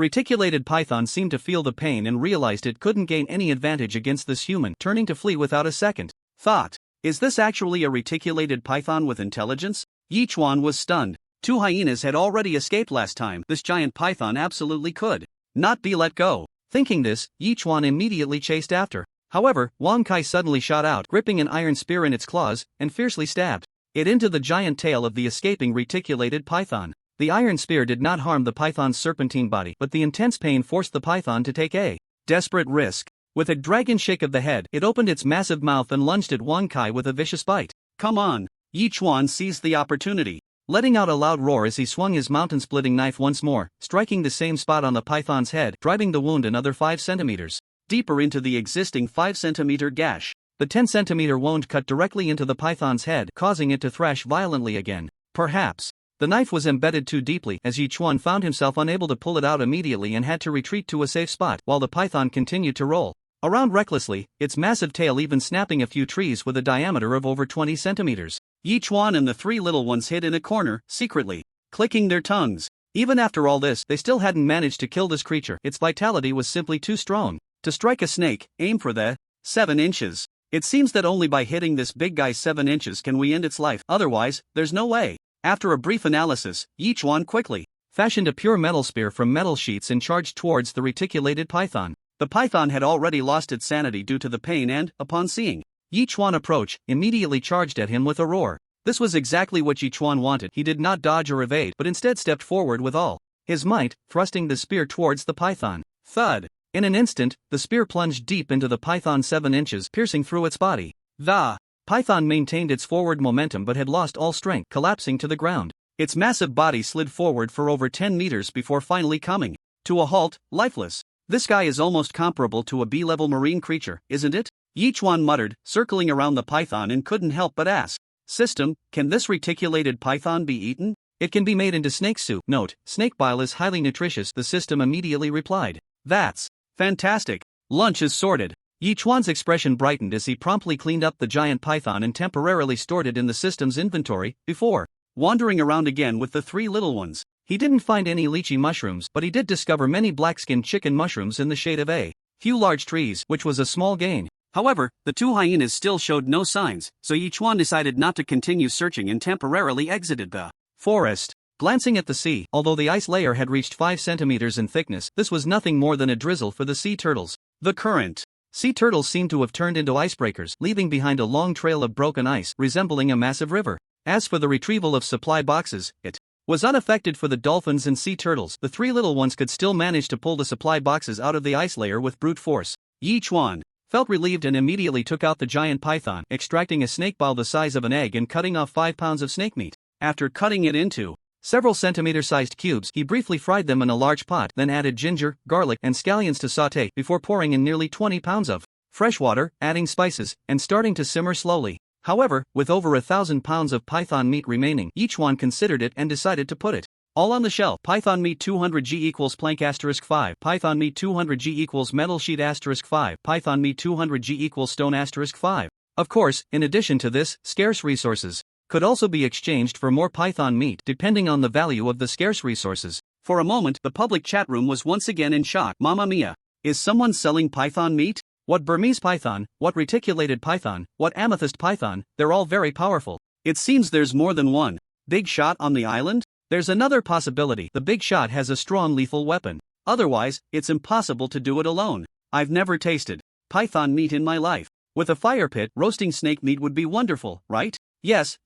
Speaker 2: reticulated python seemed to feel the pain and realized it couldn't gain any advantage against this human, turning to flee without a second thought. Is this actually a reticulated python with intelligence? Yi Chuan was stunned. 2 hyenas had already escaped last time. This giant python absolutely could not be let go. Thinking this, Yi Chuan immediately chased after. However, Wang Kai suddenly shot out, gripping an iron spear in its claws, and fiercely stabbed it into the giant tail of the escaping reticulated python. The iron spear did not harm the python's serpentine body, but the intense pain forced the python to take a desperate risk. With a dragon shake of the head, it opened its massive mouth and lunged at Wang Kai with a vicious bite. Come on! Yi Chuan seized the opportunity, letting out a loud roar as he swung his mountain-splitting knife once more, striking the same spot on the python's head, driving the wound another 5 centimeters deeper into the existing 5-centimeter gash. The 10-centimeter wound cut directly into the python's head, causing it to thrash violently again. Perhaps the knife was embedded too deeply, as Yi Chuan found himself unable to pull it out immediately and had to retreat to a safe spot, while the python continued to roll around recklessly, its massive tail even snapping a few trees with a diameter of over 20 centimeters. Yi Chuan and the 3 little ones hid in a corner, secretly clicking their tongues. Even after all this, they still hadn't managed to kill this creature. Its vitality was simply too strong. To strike a snake, aim for the 7 inches. It seems that only by hitting this big guy 7 inches can we end its life, otherwise, there's no way. After a brief analysis, Yi Chuan quickly fashioned a pure metal spear from metal sheets and charged towards the reticulated python. The python had already lost its sanity due to the pain and, upon seeing Yi Chuan approach, immediately charged at him with a roar. This was exactly what Yi Chuan wanted. He did not dodge or evade, but instead stepped forward with all his might, thrusting the spear towards the python. Thud! In an instant, the spear plunged deep into the python 7 inches, piercing through its body. The python maintained its forward momentum but had lost all strength, collapsing to the ground. Its massive body slid forward for over 10 meters before finally coming to a halt, lifeless. This guy is almost comparable to a B-level marine creature, isn't it? Yi Chuan muttered, circling around the python, and couldn't help but ask, System, can this reticulated python be eaten? It can be made into snake soup. Note, snake bile is highly nutritious, the system immediately replied. That's fantastic. Lunch is sorted. Yi Chuan's expression brightened as he promptly cleaned up the giant python and temporarily stored it in the system's inventory, before wandering around again with the 3 little ones. He didn't find any lychee mushrooms, but he did discover many black-skinned chicken mushrooms in the shade of a few large trees, which was a small gain. However, the 2 hyenas still showed no signs, so Yi Chuan decided not to continue searching and temporarily exited the forest. Glancing at the sea, although the ice layer had reached 5 centimeters in thickness, this was nothing more than a drizzle for the sea turtles. The current sea turtles seemed to have turned into icebreakers, leaving behind a long trail of broken ice, resembling a massive river. As for the retrieval of supply boxes, it was unaffected for the dolphins and sea turtles. The 3 little ones could still manage to pull the supply boxes out of the ice layer with brute force. Yi Chuan felt relieved and immediately took out the giant python, extracting a snake bile the size of an egg and cutting off 5 pounds of snake meat. After cutting it into several centimeter-sized cubes, he briefly fried them in a large pot, then added ginger, garlic, and scallions to sauté before pouring in nearly 20 pounds of fresh water, adding spices, and starting to simmer slowly. However, with over 1,000 pounds of python meat remaining, Yi Chuan considered it and decided to put it all on the shelf. Python meat 200g equals plank *5. Python meat 200g equals metal sheet *5. Python meat 200g equals stone *5. Of course, in addition to this, scarce resources could also be exchanged for more python meat depending on the value of the scarce resources. For a moment, the public chat room was once again in shock. Mamma mia! Is someone selling python meat? What Burmese python, what reticulated python, what amethyst python, they're all very powerful. It seems there's more than one big shot on the island? There's another possibility. The big shot has a strong lethal weapon. Otherwise, it's impossible to do it alone. I've never tasted python meat in my life. With a fire pit, roasting snake meat would be wonderful, right? Yes.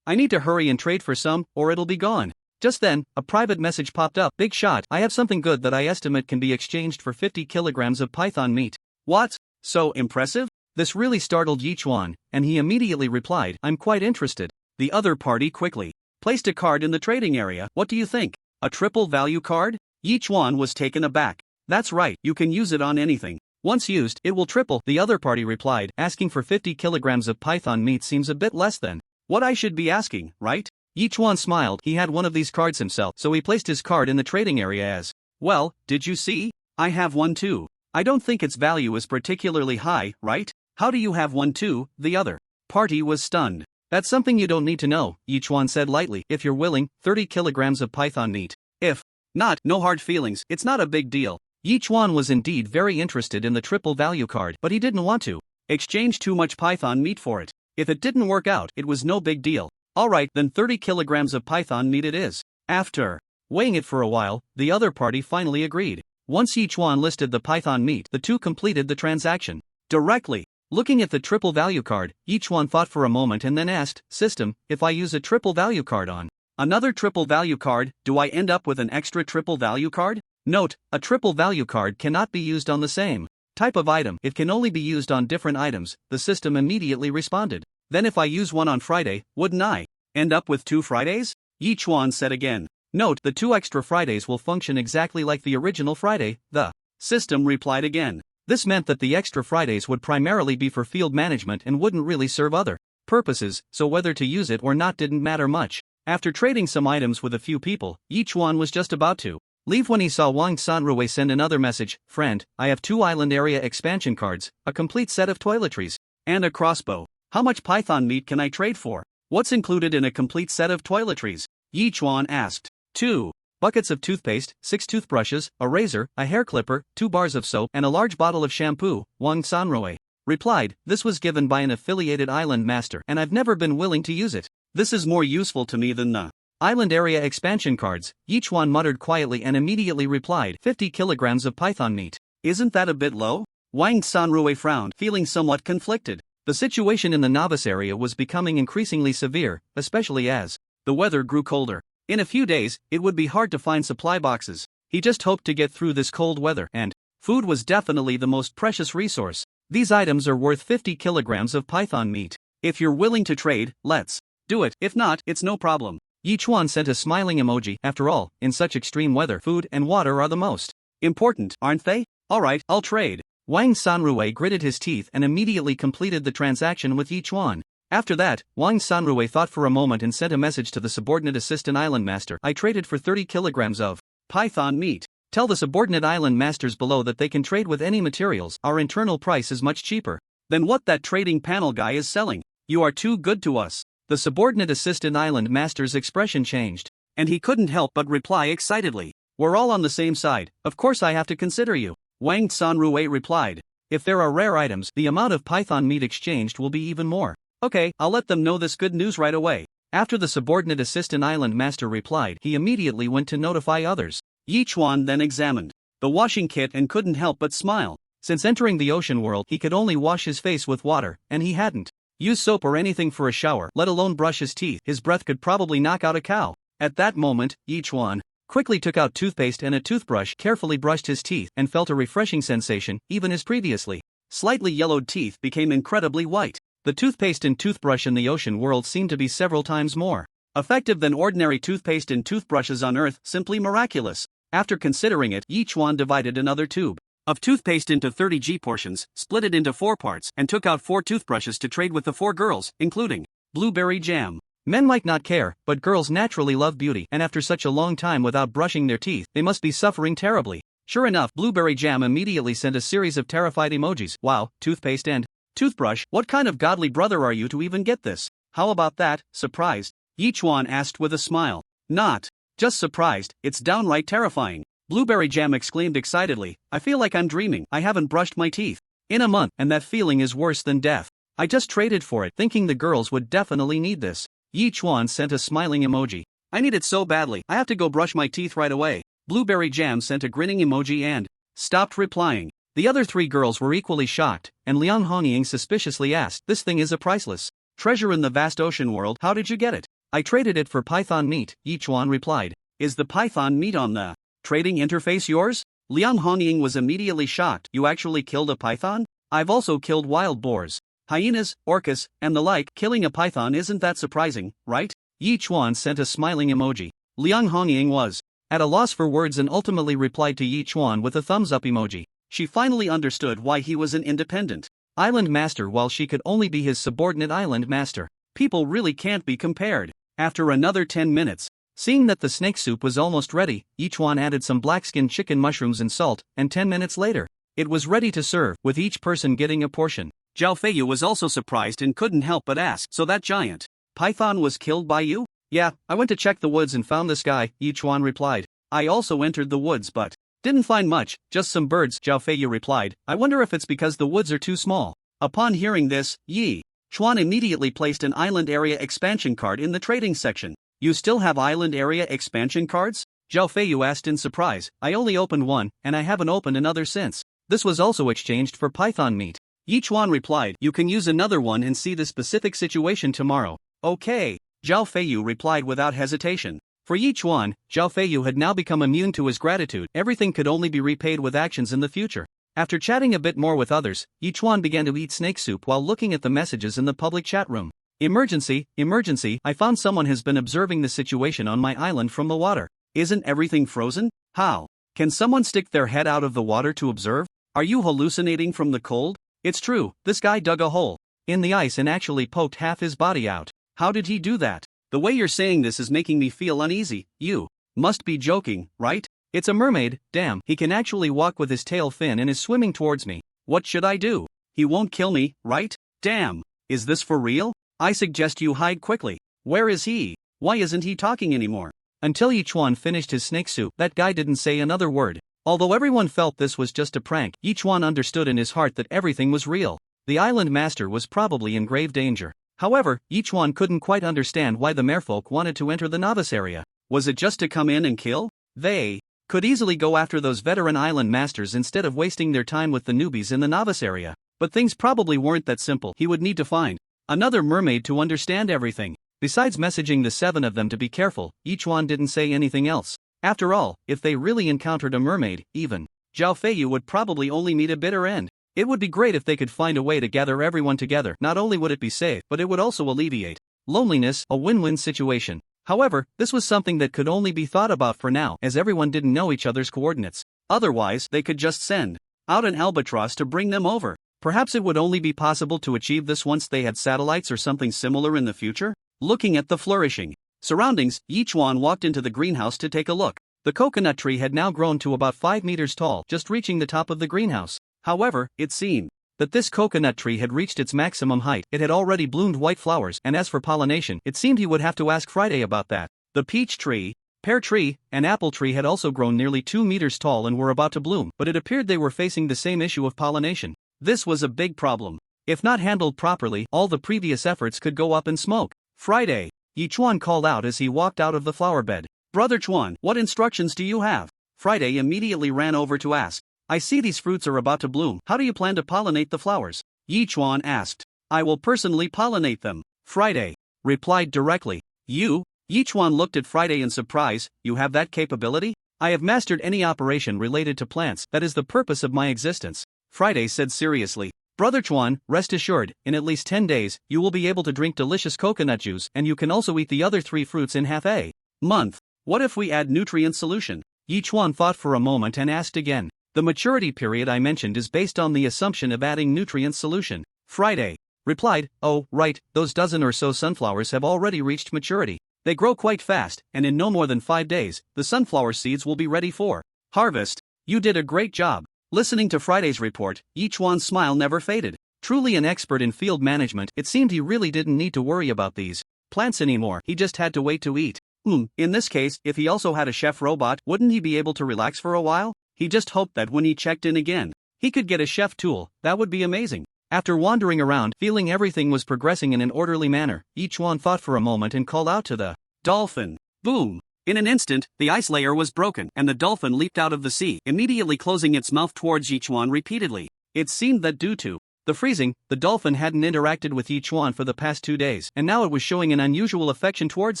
Speaker 2: I need to hurry and trade for some, or it'll be gone. Just then, a private message popped up. Big shot, I have something good that I estimate can be exchanged for 50 kilograms of python meat. What? So impressive? This really startled Yi Chuan, and he immediately replied, I'm quite interested. The other party quickly placed a card in the trading area. What do you think? A triple value card? Yi Chuan was taken aback. That's right, you can use it on anything. Once used, it will triple, the other party replied. Asking for 50 kilograms of python meat seems a bit less than what I should be asking, right? Yi Chuan smiled. He had one of these cards himself, so he placed his card in the trading area as, well, did you see? I have one too. I don't think its value is particularly high, right? How do you have one too? The other party was stunned. That's something you don't need to know, Yi Chuan said lightly. If you're willing, 30 kilograms of python meat. If not, no hard feelings, it's not a big deal. Yi Chuan was indeed very interested in the triple value card, but he didn't want to exchange too much python meat for it. If it didn't work out, it was no big deal. Alright, then 30 kilograms of python meat it is. After weighing it for a while, the other party finally agreed. Once Yichuan listed the python meat, the two completed the transaction directly. Looking at the triple value card, Yichuan thought for a moment and then asked, "System, if I use a triple value card on another triple value card, do I end up with an extra triple value card?" Note, a triple value card cannot be used on the same type of item, it can only be used on different items, the system immediately responded. Then if I use one on Friday, wouldn't I end up with 2 Fridays? Yichuan said again. Note, the 2 extra Fridays will function exactly like the original Friday, the system replied again. This meant that the extra Fridays would primarily be for field management and wouldn't really serve other purposes, so whether to use it or not didn't matter much. After trading some items with a few people, Yichuan was just about to leave when he saw Wang Sanrui send another message. "Friend, I have 2 island area expansion cards, a complete set of toiletries, and a crossbow. How much python meat can I trade for?" "What's included in a complete set of toiletries?" Yichuan asked. 2 buckets of toothpaste, 6 toothbrushes, a razor, a hair clipper, 2 bars of soap, and a large bottle of shampoo, Wang Sanrui replied. "This was given by an affiliated island master and I've never been willing to use it. This is more useful to me than the island area expansion cards," Yichuan muttered quietly and immediately replied, 50 kilograms of python meat. "Isn't that a bit low?" Wang Sanrui frowned, feeling somewhat conflicted. The situation in the novice area was becoming increasingly severe, especially as the weather grew colder. In a few days, it would be hard to find supply boxes. He just hoped to get through this cold weather, and food was definitely the most precious resource. "These items are worth 50 kilograms of python meat. If you're willing to trade, let's do it. If not, it's no problem." Yichuan sent a smiling emoji. After all, in such extreme weather, food and water are the most important, aren't they? "Alright, I'll trade." Wang Sanrui gritted his teeth and immediately completed the transaction with Yichuan. After that, Wang Sanrui thought for a moment and sent a message to the subordinate assistant island master. "I traded for 30 kilograms of python meat. Tell the subordinate island masters below that they can trade with any materials. Our internal price is much cheaper than what that trading panel guy is selling. You are too good to us." The subordinate assistant island master's expression changed, and he couldn't help but reply excitedly, "We're all on the same side, of course I have to consider you." Wang Sanrui replied, "If there are rare items, the amount of python meat exchanged will be even more." "Okay, I'll let them know this good news right away." After the subordinate assistant island master replied, he immediately went to notify others. Yichuan then examined the washing kit and couldn't help but smile. Since entering the ocean world, he could only wash his face with water, and he hadn't used soap or anything for a shower, let alone brush his teeth. His breath could probably knock out a cow. At that moment, Yichuan quickly took out toothpaste and a toothbrush, carefully brushed his teeth, and felt a refreshing sensation. Even his previously slightly yellowed teeth became incredibly white. The toothpaste and toothbrush in the ocean world seemed to be several times more effective than ordinary toothpaste and toothbrushes on Earth, simply miraculous. After considering it, Yichuan divided another tube of toothpaste into 30 portions, split it into 4 parts, and took out 4 toothbrushes to trade with the 4 girls, including blueberry jam. Men might not care, but girls naturally love beauty, and after such a long time without brushing their teeth, they must be suffering terribly. Sure enough, blueberry jam immediately sent a series of terrified emojis. "Wow, toothpaste and toothbrush, what kind of godly brother are you to even get this?" "How about that, surprised?" Yichuan asked with a smile. "Not just surprised, it's downright terrifying." Blueberry jam exclaimed excitedly, "I feel like I'm dreaming. I haven't brushed my teeth in a month, and that feeling is worse than death. I just traded for it, thinking the girls would definitely need this." Yichuan sent a smiling emoji. "I need it so badly, I have to go brush my teeth right away." Blueberry jam sent a grinning emoji and stopped replying. The other 3 girls were equally shocked, and Liang Hongying suspiciously asked, "This thing is a priceless treasure in the vast ocean world. How did you get it?" "I traded it for python meat," Yichuan replied. "Is the python meat on the trading interface yours?" Liang Hongying was immediately shocked. "You actually killed a python?" "I've also killed wild boars, hyenas, orcas, and the like. Killing a python isn't that surprising, right?" Yichuan sent a smiling emoji. Liang Hongying was at a loss for words and ultimately replied to Yichuan with a thumbs up emoji. She finally understood why he was an independent island master while she could only be his subordinate island master. People really can't be compared. After another 10 minutes, seeing that the snake soup was almost ready, Yichuan added some black-skinned chicken mushrooms and salt, and 10 minutes later, it was ready to serve, with each person getting a portion. Zhao Feiyu was also surprised and couldn't help but ask, "So that giant python was killed by you?" "Yeah, I went to check the woods and found this guy," Yichuan replied. "I also entered the woods but didn't find much, just some birds," Zhao Feiyu replied. "I wonder if it's because the woods are too small." Upon hearing this, Yichuan immediately placed an island area expansion card in the trading section. "You still have island area expansion cards?" Zhao Feiyu asked in surprise. I only opened one, and I haven't opened another since. This was also exchanged for python meat. Yichuan replied, you can use another one and see the specific situation tomorrow. Okay. Zhao Feiyu replied without hesitation. For Yichuan, Zhao Feiyu had now become immune to his gratitude. Everything could only be repaid with actions in the future. After chatting a bit more with others, Yichuan began to eat snake soup while looking at the messages in the public chat room. Emergency, emergency, I found someone has been observing the situation on my island from the water. Isn't everything frozen? How? Can someone stick their head out of the water to observe? Are you hallucinating from the cold? It's true, this guy dug a hole in the ice and actually poked half his body out. How did he do that? The way you're saying this is making me feel uneasy. You must be joking, right? It's a mermaid, damn, he can actually walk with his tail fin and is swimming towards me. What should I do? He won't kill me, right? Damn, is this for real? I suggest you hide quickly. Where is he? Why isn't he talking anymore? Until Yichuan finished his snake soup, that guy didn't say another word. Although everyone felt this was just a prank, Yichuan understood in his heart that everything was real. The island master was probably in grave danger. However, Yichuan couldn't quite understand why the merfolk wanted to enter the novice area. Was it just to come in and kill? They could easily go after those veteran island masters instead of wasting their time with the newbies in the novice area. But things probably weren't that simple. He would need to find another mermaid to understand everything. Besides messaging the 7 of them to be careful, Yichuan didn't say anything else. After all, if they really encountered a mermaid, even Zhao Feiyu would probably only meet a bitter end. It would be great if they could find a way to gather everyone together. Not only would it be safe, but it would also alleviate loneliness, a win-win situation. However, this was something that could only be thought about for now, as everyone didn't know each other's coordinates. Otherwise, they could just send out an albatross to bring them over. Perhaps it would only be possible to achieve this once they had satellites or something similar in the future? Looking at the flourishing surroundings, Yichuan walked into the greenhouse to take a look. The coconut tree had now grown to about 5 meters tall, just reaching the top of the greenhouse. However, it seemed that this coconut tree had reached its maximum height. It had already bloomed white flowers, and as for pollination, it seemed he would have to ask Friday about that. The peach tree, pear tree, and apple tree had also grown nearly 2 meters tall and were about to bloom, but it appeared they were facing the same issue of pollination. This was a big problem. If not handled properly, all the previous efforts could go up in smoke. Friday, Yichuan called out as he walked out of the flower bed. Brother Chuan, what instructions do you have? Friday immediately ran over to ask. I see these fruits are about to bloom. How do you plan to pollinate the flowers? Yichuan asked. I will personally pollinate them. Friday replied directly. You? Yichuan looked at Friday in surprise. You have that capability? I have mastered any operation related to plants. That is the purpose of my existence. Friday said seriously. Brother Chuan, rest assured, in at least 10 days, you will be able to drink delicious coconut juice, and you can also eat the other 3 fruits in half a month. What if we add nutrient solution? Yichuan thought for a moment and asked again. The maturity period I mentioned is based on the assumption of adding nutrient solution. Friday replied, oh, right, those dozen or so sunflowers have already reached maturity. They grow quite fast, and in no more than 5 days, the sunflower seeds will be ready for harvest. You did a great job. Listening to Friday's report, Yichuan's smile never faded. Truly an expert in field management, it seemed he really didn't need to worry about these plants anymore. He just had to wait to eat. In this case, if he also had a chef robot, wouldn't he be able to relax for a while? He just hoped that when he checked in again, he could get a chef tool. That would be amazing. After wandering around, feeling everything was progressing in an orderly manner, Yichuan thought for a moment and called out to the dolphin. Boom! In an instant, the ice layer was broken, and the dolphin leaped out of the sea, immediately closing its mouth towards Yichuan repeatedly. It seemed that due to the freezing, the dolphin hadn't interacted with Yichuan for the past 2 days, and now it was showing an unusual affection towards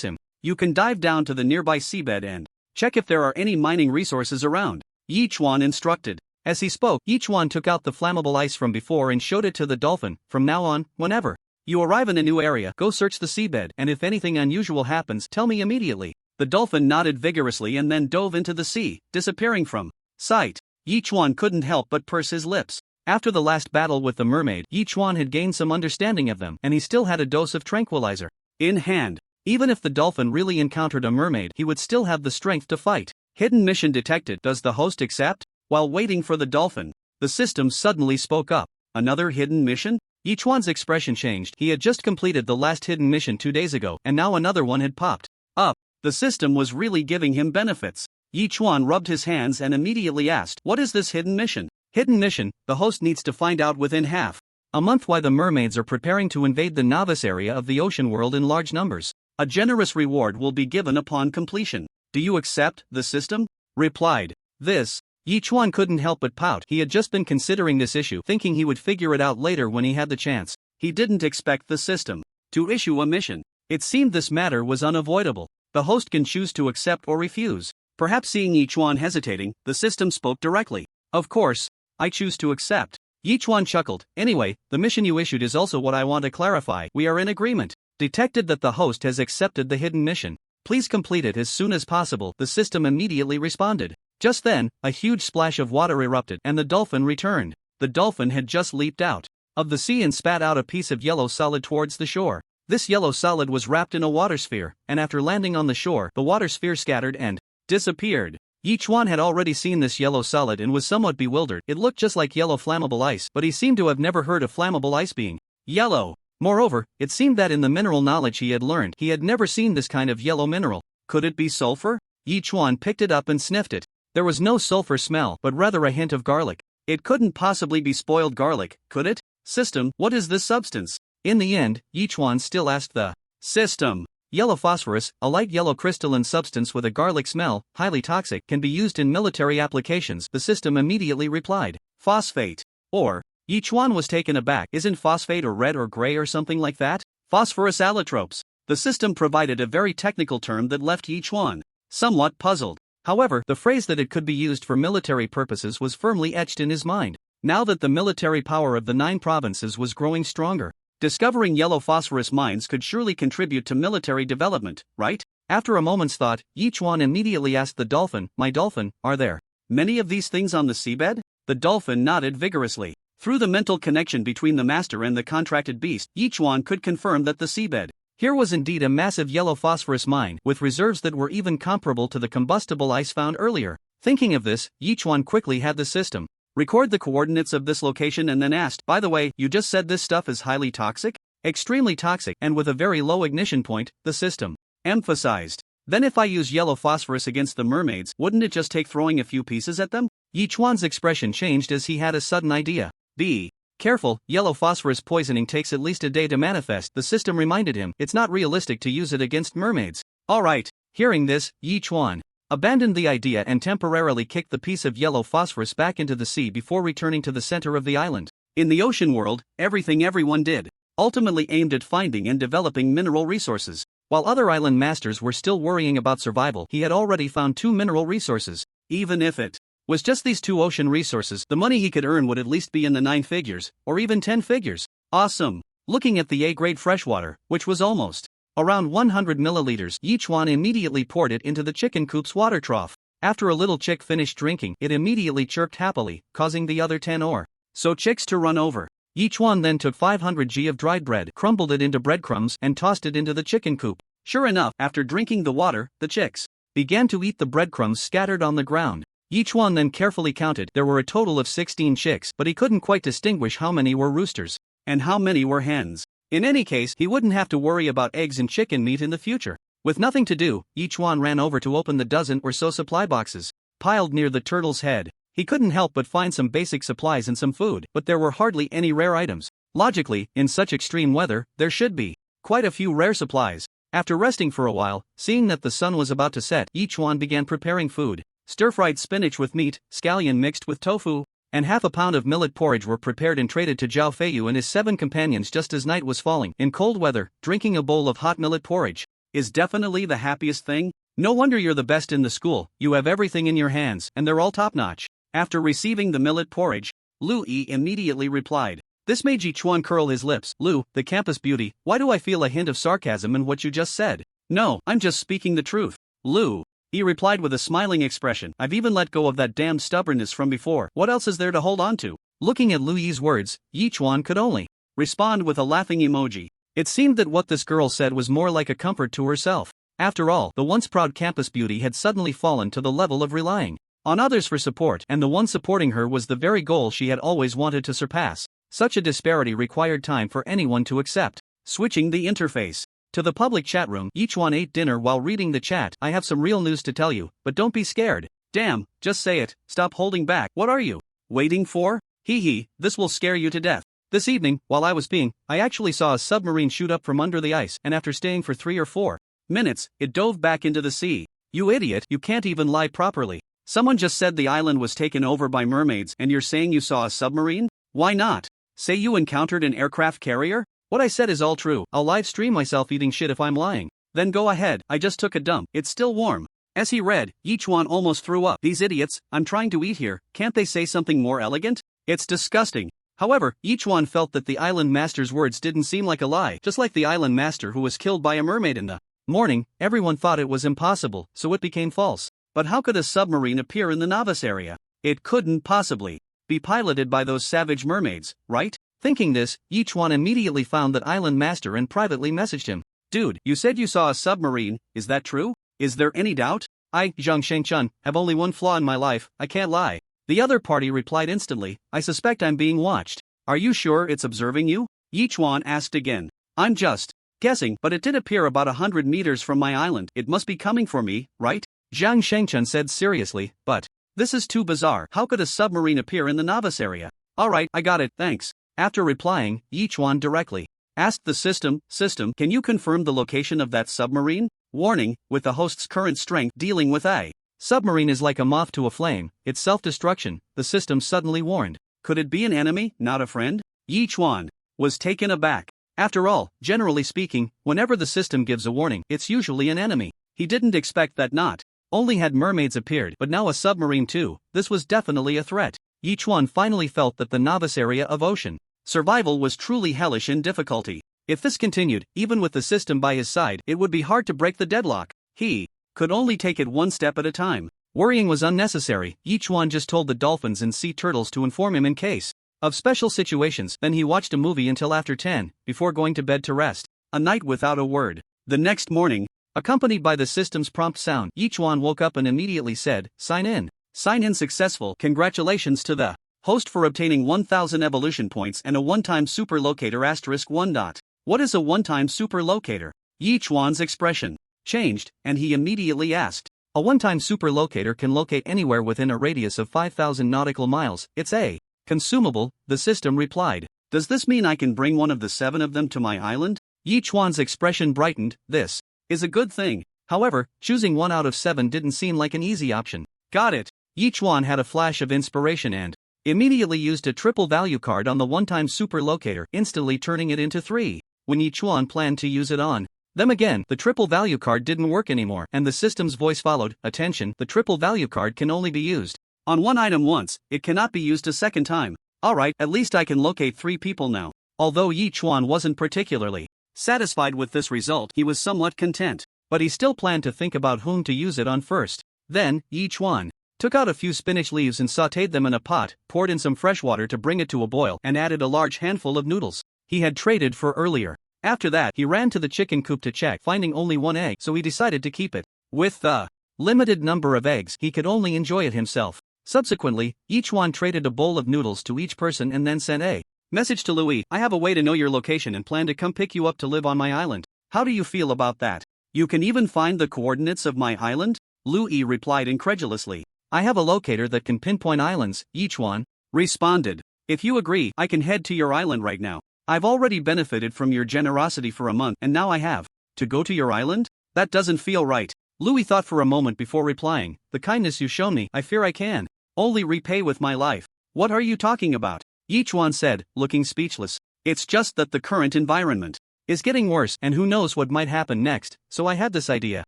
Speaker 2: him. You can dive down to the nearby seabed and check if there are any mining resources around, Yichuan instructed. As he spoke, Yichuan took out the flammable ice from before and showed it to the dolphin. From now on, whenever you arrive in a new area, go search the seabed, and if anything unusual happens, tell me immediately. The dolphin nodded vigorously and then dove into the sea, disappearing from sight. Yichuan couldn't help but purse his lips. After the last battle with the mermaid, Yichuan had gained some understanding of them, and he still had a dose of tranquilizer in hand. Even if the dolphin really encountered a mermaid, he would still have the strength to fight. Hidden mission detected. Does the host accept? While waiting for the dolphin, the system suddenly spoke up. Another hidden mission? Yichuan's expression changed. He had just completed the last hidden mission 2 days ago, and now another one had popped up. The system was really giving him benefits. Yichuan rubbed his hands and immediately asked, what is this hidden mission? Hidden mission, the host needs to find out within half a month why the mermaids are preparing to invade the novice area of the ocean world in large numbers. A generous reward will be given upon completion. Do you accept the system? Replied. This. Yichuan couldn't help but pout. He had just been considering this issue, thinking he would figure it out later when he had the chance. He didn't expect the system to issue a mission. It seemed this matter was unavoidable. The host can choose to accept or refuse. Perhaps seeing Yichuan hesitating, the system spoke directly. Of course, I choose to accept. Yichuan chuckled. Anyway, the mission you issued is also what I want to clarify. We are in agreement. Detected that the host has accepted the hidden mission. Please complete it as soon as possible. The system immediately responded. Just then, a huge splash of water erupted and the dolphin returned. The dolphin had just leaped out of the sea and spat out a piece of yellow solid towards the shore. This yellow solid was wrapped in a water sphere, and after landing on the shore, the water sphere scattered and disappeared. Yichuan had already seen this yellow solid and was somewhat bewildered. It looked just like yellow flammable ice, but he seemed to have never heard of flammable ice being yellow. Moreover, it seemed that in the mineral knowledge he had learned, he had never seen this kind of yellow mineral. Could it be sulfur? Yichuan picked it up and sniffed it. There was no sulfur smell, but rather a hint of garlic. It couldn't possibly be spoiled garlic, could it? System, what is this substance? In the end, Yichuan still asked the system. Yellow phosphorus, a light yellow crystalline substance with a garlic smell, highly toxic, can be used in military applications. The system immediately replied. Phosphate. Or, Yichuan was taken aback. Isn't phosphate or red or gray or something like that? Phosphorus allotropes. The system provided a very technical term that left Yichuan somewhat puzzled. However, the phrase that it could be used for military purposes was firmly etched in his mind. Now that the military power of the 9 provinces was growing stronger, discovering yellow phosphorus mines could surely contribute to military development, right? After a moment's thought, Yichuan immediately asked the dolphin, My dolphin, are there many of these things on the seabed? The dolphin nodded vigorously. Through the mental connection between the master and the contracted beast, Yichuan could confirm that the seabed here was indeed a massive yellow phosphorus mine, with reserves that were even comparable to the combustible ice found earlier. Thinking of this, Yichuan quickly had the system record the coordinates of this location and then asked, By the way, you just said this stuff is highly toxic? Extremely toxic, and with a very low ignition point, the system emphasized. Then if I use yellow phosphorus against the mermaids, wouldn't it just take throwing a few pieces at them? Yichuan's expression changed as he had a sudden idea. Be careful, yellow phosphorus poisoning takes at least a day to manifest. The system reminded him, it's not realistic to use it against mermaids. Alright. Hearing this, Yichuan abandoned the idea and temporarily kicked the piece of yellow phosphorus back into the sea before returning to the center of the island. In the ocean world, everything everyone did ultimately aimed at finding and developing mineral resources. While other island masters were still worrying about survival, he had already found 2 mineral resources. Even if it was just these 2 ocean resources, the money he could earn would at least be in the 9 figures, or even 10 figures. Awesome! Looking at the A-grade freshwater, which was almost around 100 milliliters, Yichuan immediately poured it into the chicken coop's water trough. After a little chick finished drinking, it immediately chirped happily, causing the other 10 or so chicks to run over. Yichuan then took 500 g of dried bread, crumbled it into breadcrumbs, and tossed it into the chicken coop. Sure enough, after drinking the water, the chicks began to eat the breadcrumbs scattered on the ground. Yichuan then carefully counted. There were a total of 16 chicks, but he couldn't quite distinguish how many were roosters and how many were hens. In any case, he wouldn't have to worry about eggs and chicken meat in the future. With nothing to do, Yichuan ran over to open the dozen or so supply boxes piled near the turtle's head. He couldn't help but find some basic supplies and some food, but there were hardly any rare items. Logically, in such extreme weather, there should be quite a few rare supplies. After resting for a while, seeing that the sun was about to set, Yichuan began preparing food. Stir-fried spinach with meat, scallion mixed with tofu, and half a pound of millet porridge were prepared and traded to Zhao Feiyu and his 7 companions just as night was falling. In cold weather, drinking a bowl of hot millet porridge is definitely the happiest thing. No wonder you're the best in the school, you have everything in your hands, and they're all top-notch. After receiving the millet porridge, Lu Yi immediately replied. This made Yichuan curl his lips. Lu, the campus beauty, why do I feel a hint of sarcasm in what you just said? No, I'm just speaking the truth. Lu Yi replied with a smiling expression. I've even let go of that damned stubbornness from before. What else is there to hold on to? Looking at Lu Yi's words, Yichuan could only respond with a laughing emoji. It seemed that what this girl said was more like a comfort to herself. After all, the once proud campus beauty had suddenly fallen to the level of relying on others for support, and the one supporting her was the very goal she had always wanted to surpass. Such a disparity required time for anyone to accept. Switching the interface to the public chat room, Yichuan ate dinner while reading the chat. I have some real news to tell you, but don't be scared. Damn, just say it, stop holding back. What are you waiting for? Hee hee, this will scare you to death. This evening, while I was peeing, I actually saw a submarine shoot up from under the ice, and after staying for 3 or 4 minutes, it dove back into the sea. You idiot, you can't even lie properly. Someone just said the island was taken over by mermaids and you're saying you saw a submarine? Why not? Say you encountered an aircraft carrier? What I said is all true. I'll live stream myself eating shit if I'm lying. Then go ahead, I just took a dump, it's still warm. As he read, Yichuan almost threw up. These idiots, I'm trying to eat here, can't they say something more elegant? It's disgusting. However, Yichuan felt that the island master's words didn't seem like a lie, just like the island master who was killed by a mermaid in the morning. Everyone thought it was impossible, so it became false. But how could a submarine appear in the novice area? It couldn't possibly be piloted by those savage mermaids, right? Thinking this, Yichuan immediately found that island master and privately messaged him. Dude, you said you saw a submarine, is that true? Is there any doubt? I, Zhang Shengchun, have only one flaw in my life, I can't lie. The other party replied instantly, I suspect I'm being watched. Are you sure it's observing you? Yichuan asked again. I'm just guessing, but it did appear about 100 meters from my island. It must be coming for me, right? Zhang Shengchun said seriously, but this is too bizarre. How could a submarine appear in the novice area? Alright, I got it, thanks. After replying, Yichuan directly asked the system, can you confirm the location of that submarine? Warning, with the host's current strength dealing with a submarine is like a moth to a flame, it's self-destruction, the system suddenly warned. Could it be an enemy, not a friend? Yichuan was taken aback. After all, generally speaking, whenever the system gives a warning, it's usually an enemy. He didn't expect that not only had mermaids appeared, but now a submarine too. This was definitely a threat. Yichuan finally felt that the novice area of ocean survival was truly hellish in difficulty. If this continued, even with the system by his side, it would be hard to break the deadlock. He could only take it one step at a time. Worrying was unnecessary. Yichuan just told the dolphins and sea turtles to inform him in case of special situations. Then he watched a movie until after 10, before going to bed to rest. A night without a word. The next morning, accompanied by the system's prompt sound, Yichuan woke up and immediately said, Sign in. Sign in successful. Congratulations to the host for obtaining 1000 evolution points and a one-time super locator *1. What is a one-time super locator? Yichuan's expression changed, and he immediately asked. A one-time super locator can locate anywhere within a radius of 5,000 nautical miles. It's a consumable, the system replied. Does this mean I can bring one of the 7 of them to my island? Yichuan's expression brightened. This is a good thing. However, choosing 1 out of 7 didn't seem like an easy option. Got it. Yichuan had a flash of inspiration and immediately used a triple value card on the one-time super locator, instantly turning it into 3. When Yichuan planned to use it on them again, the triple value card didn't work anymore, and the system's voice followed. Attention, the triple value card can only be used on one item once, it cannot be used a second time. Alright, at least I can locate 3 people now. Although Yichuan wasn't particularly satisfied with this result, he was somewhat content, but he still planned to think about whom to use it on first. Then, Yichuan took out a few spinach leaves and sautéed them in a pot, poured in some fresh water to bring it to a boil, and added a large handful of noodles he had traded for earlier. After that, he ran to the chicken coop to check, finding only 1 egg, so he decided to keep it. With the limited number of eggs, he could only enjoy it himself. Subsequently, Yichuan traded a bowl of noodles to each person and then sent a message to Louis. I have a way to know your location and plan to come pick you up to live on my island. How do you feel about that? You can even find the coordinates of my island? Louis replied incredulously. I have a locator that can pinpoint islands, Yichuan responded. If you agree, I can head to your island right now. I've already benefited from your generosity for a month and now I have to go to your island? That doesn't feel right. Louis thought for a moment before replying. The kindness you've shown me, I fear I can only repay with my life. What are you talking about? Yichuan said, looking speechless. It's just that the current environment is getting worse and who knows what might happen next, so I had this idea.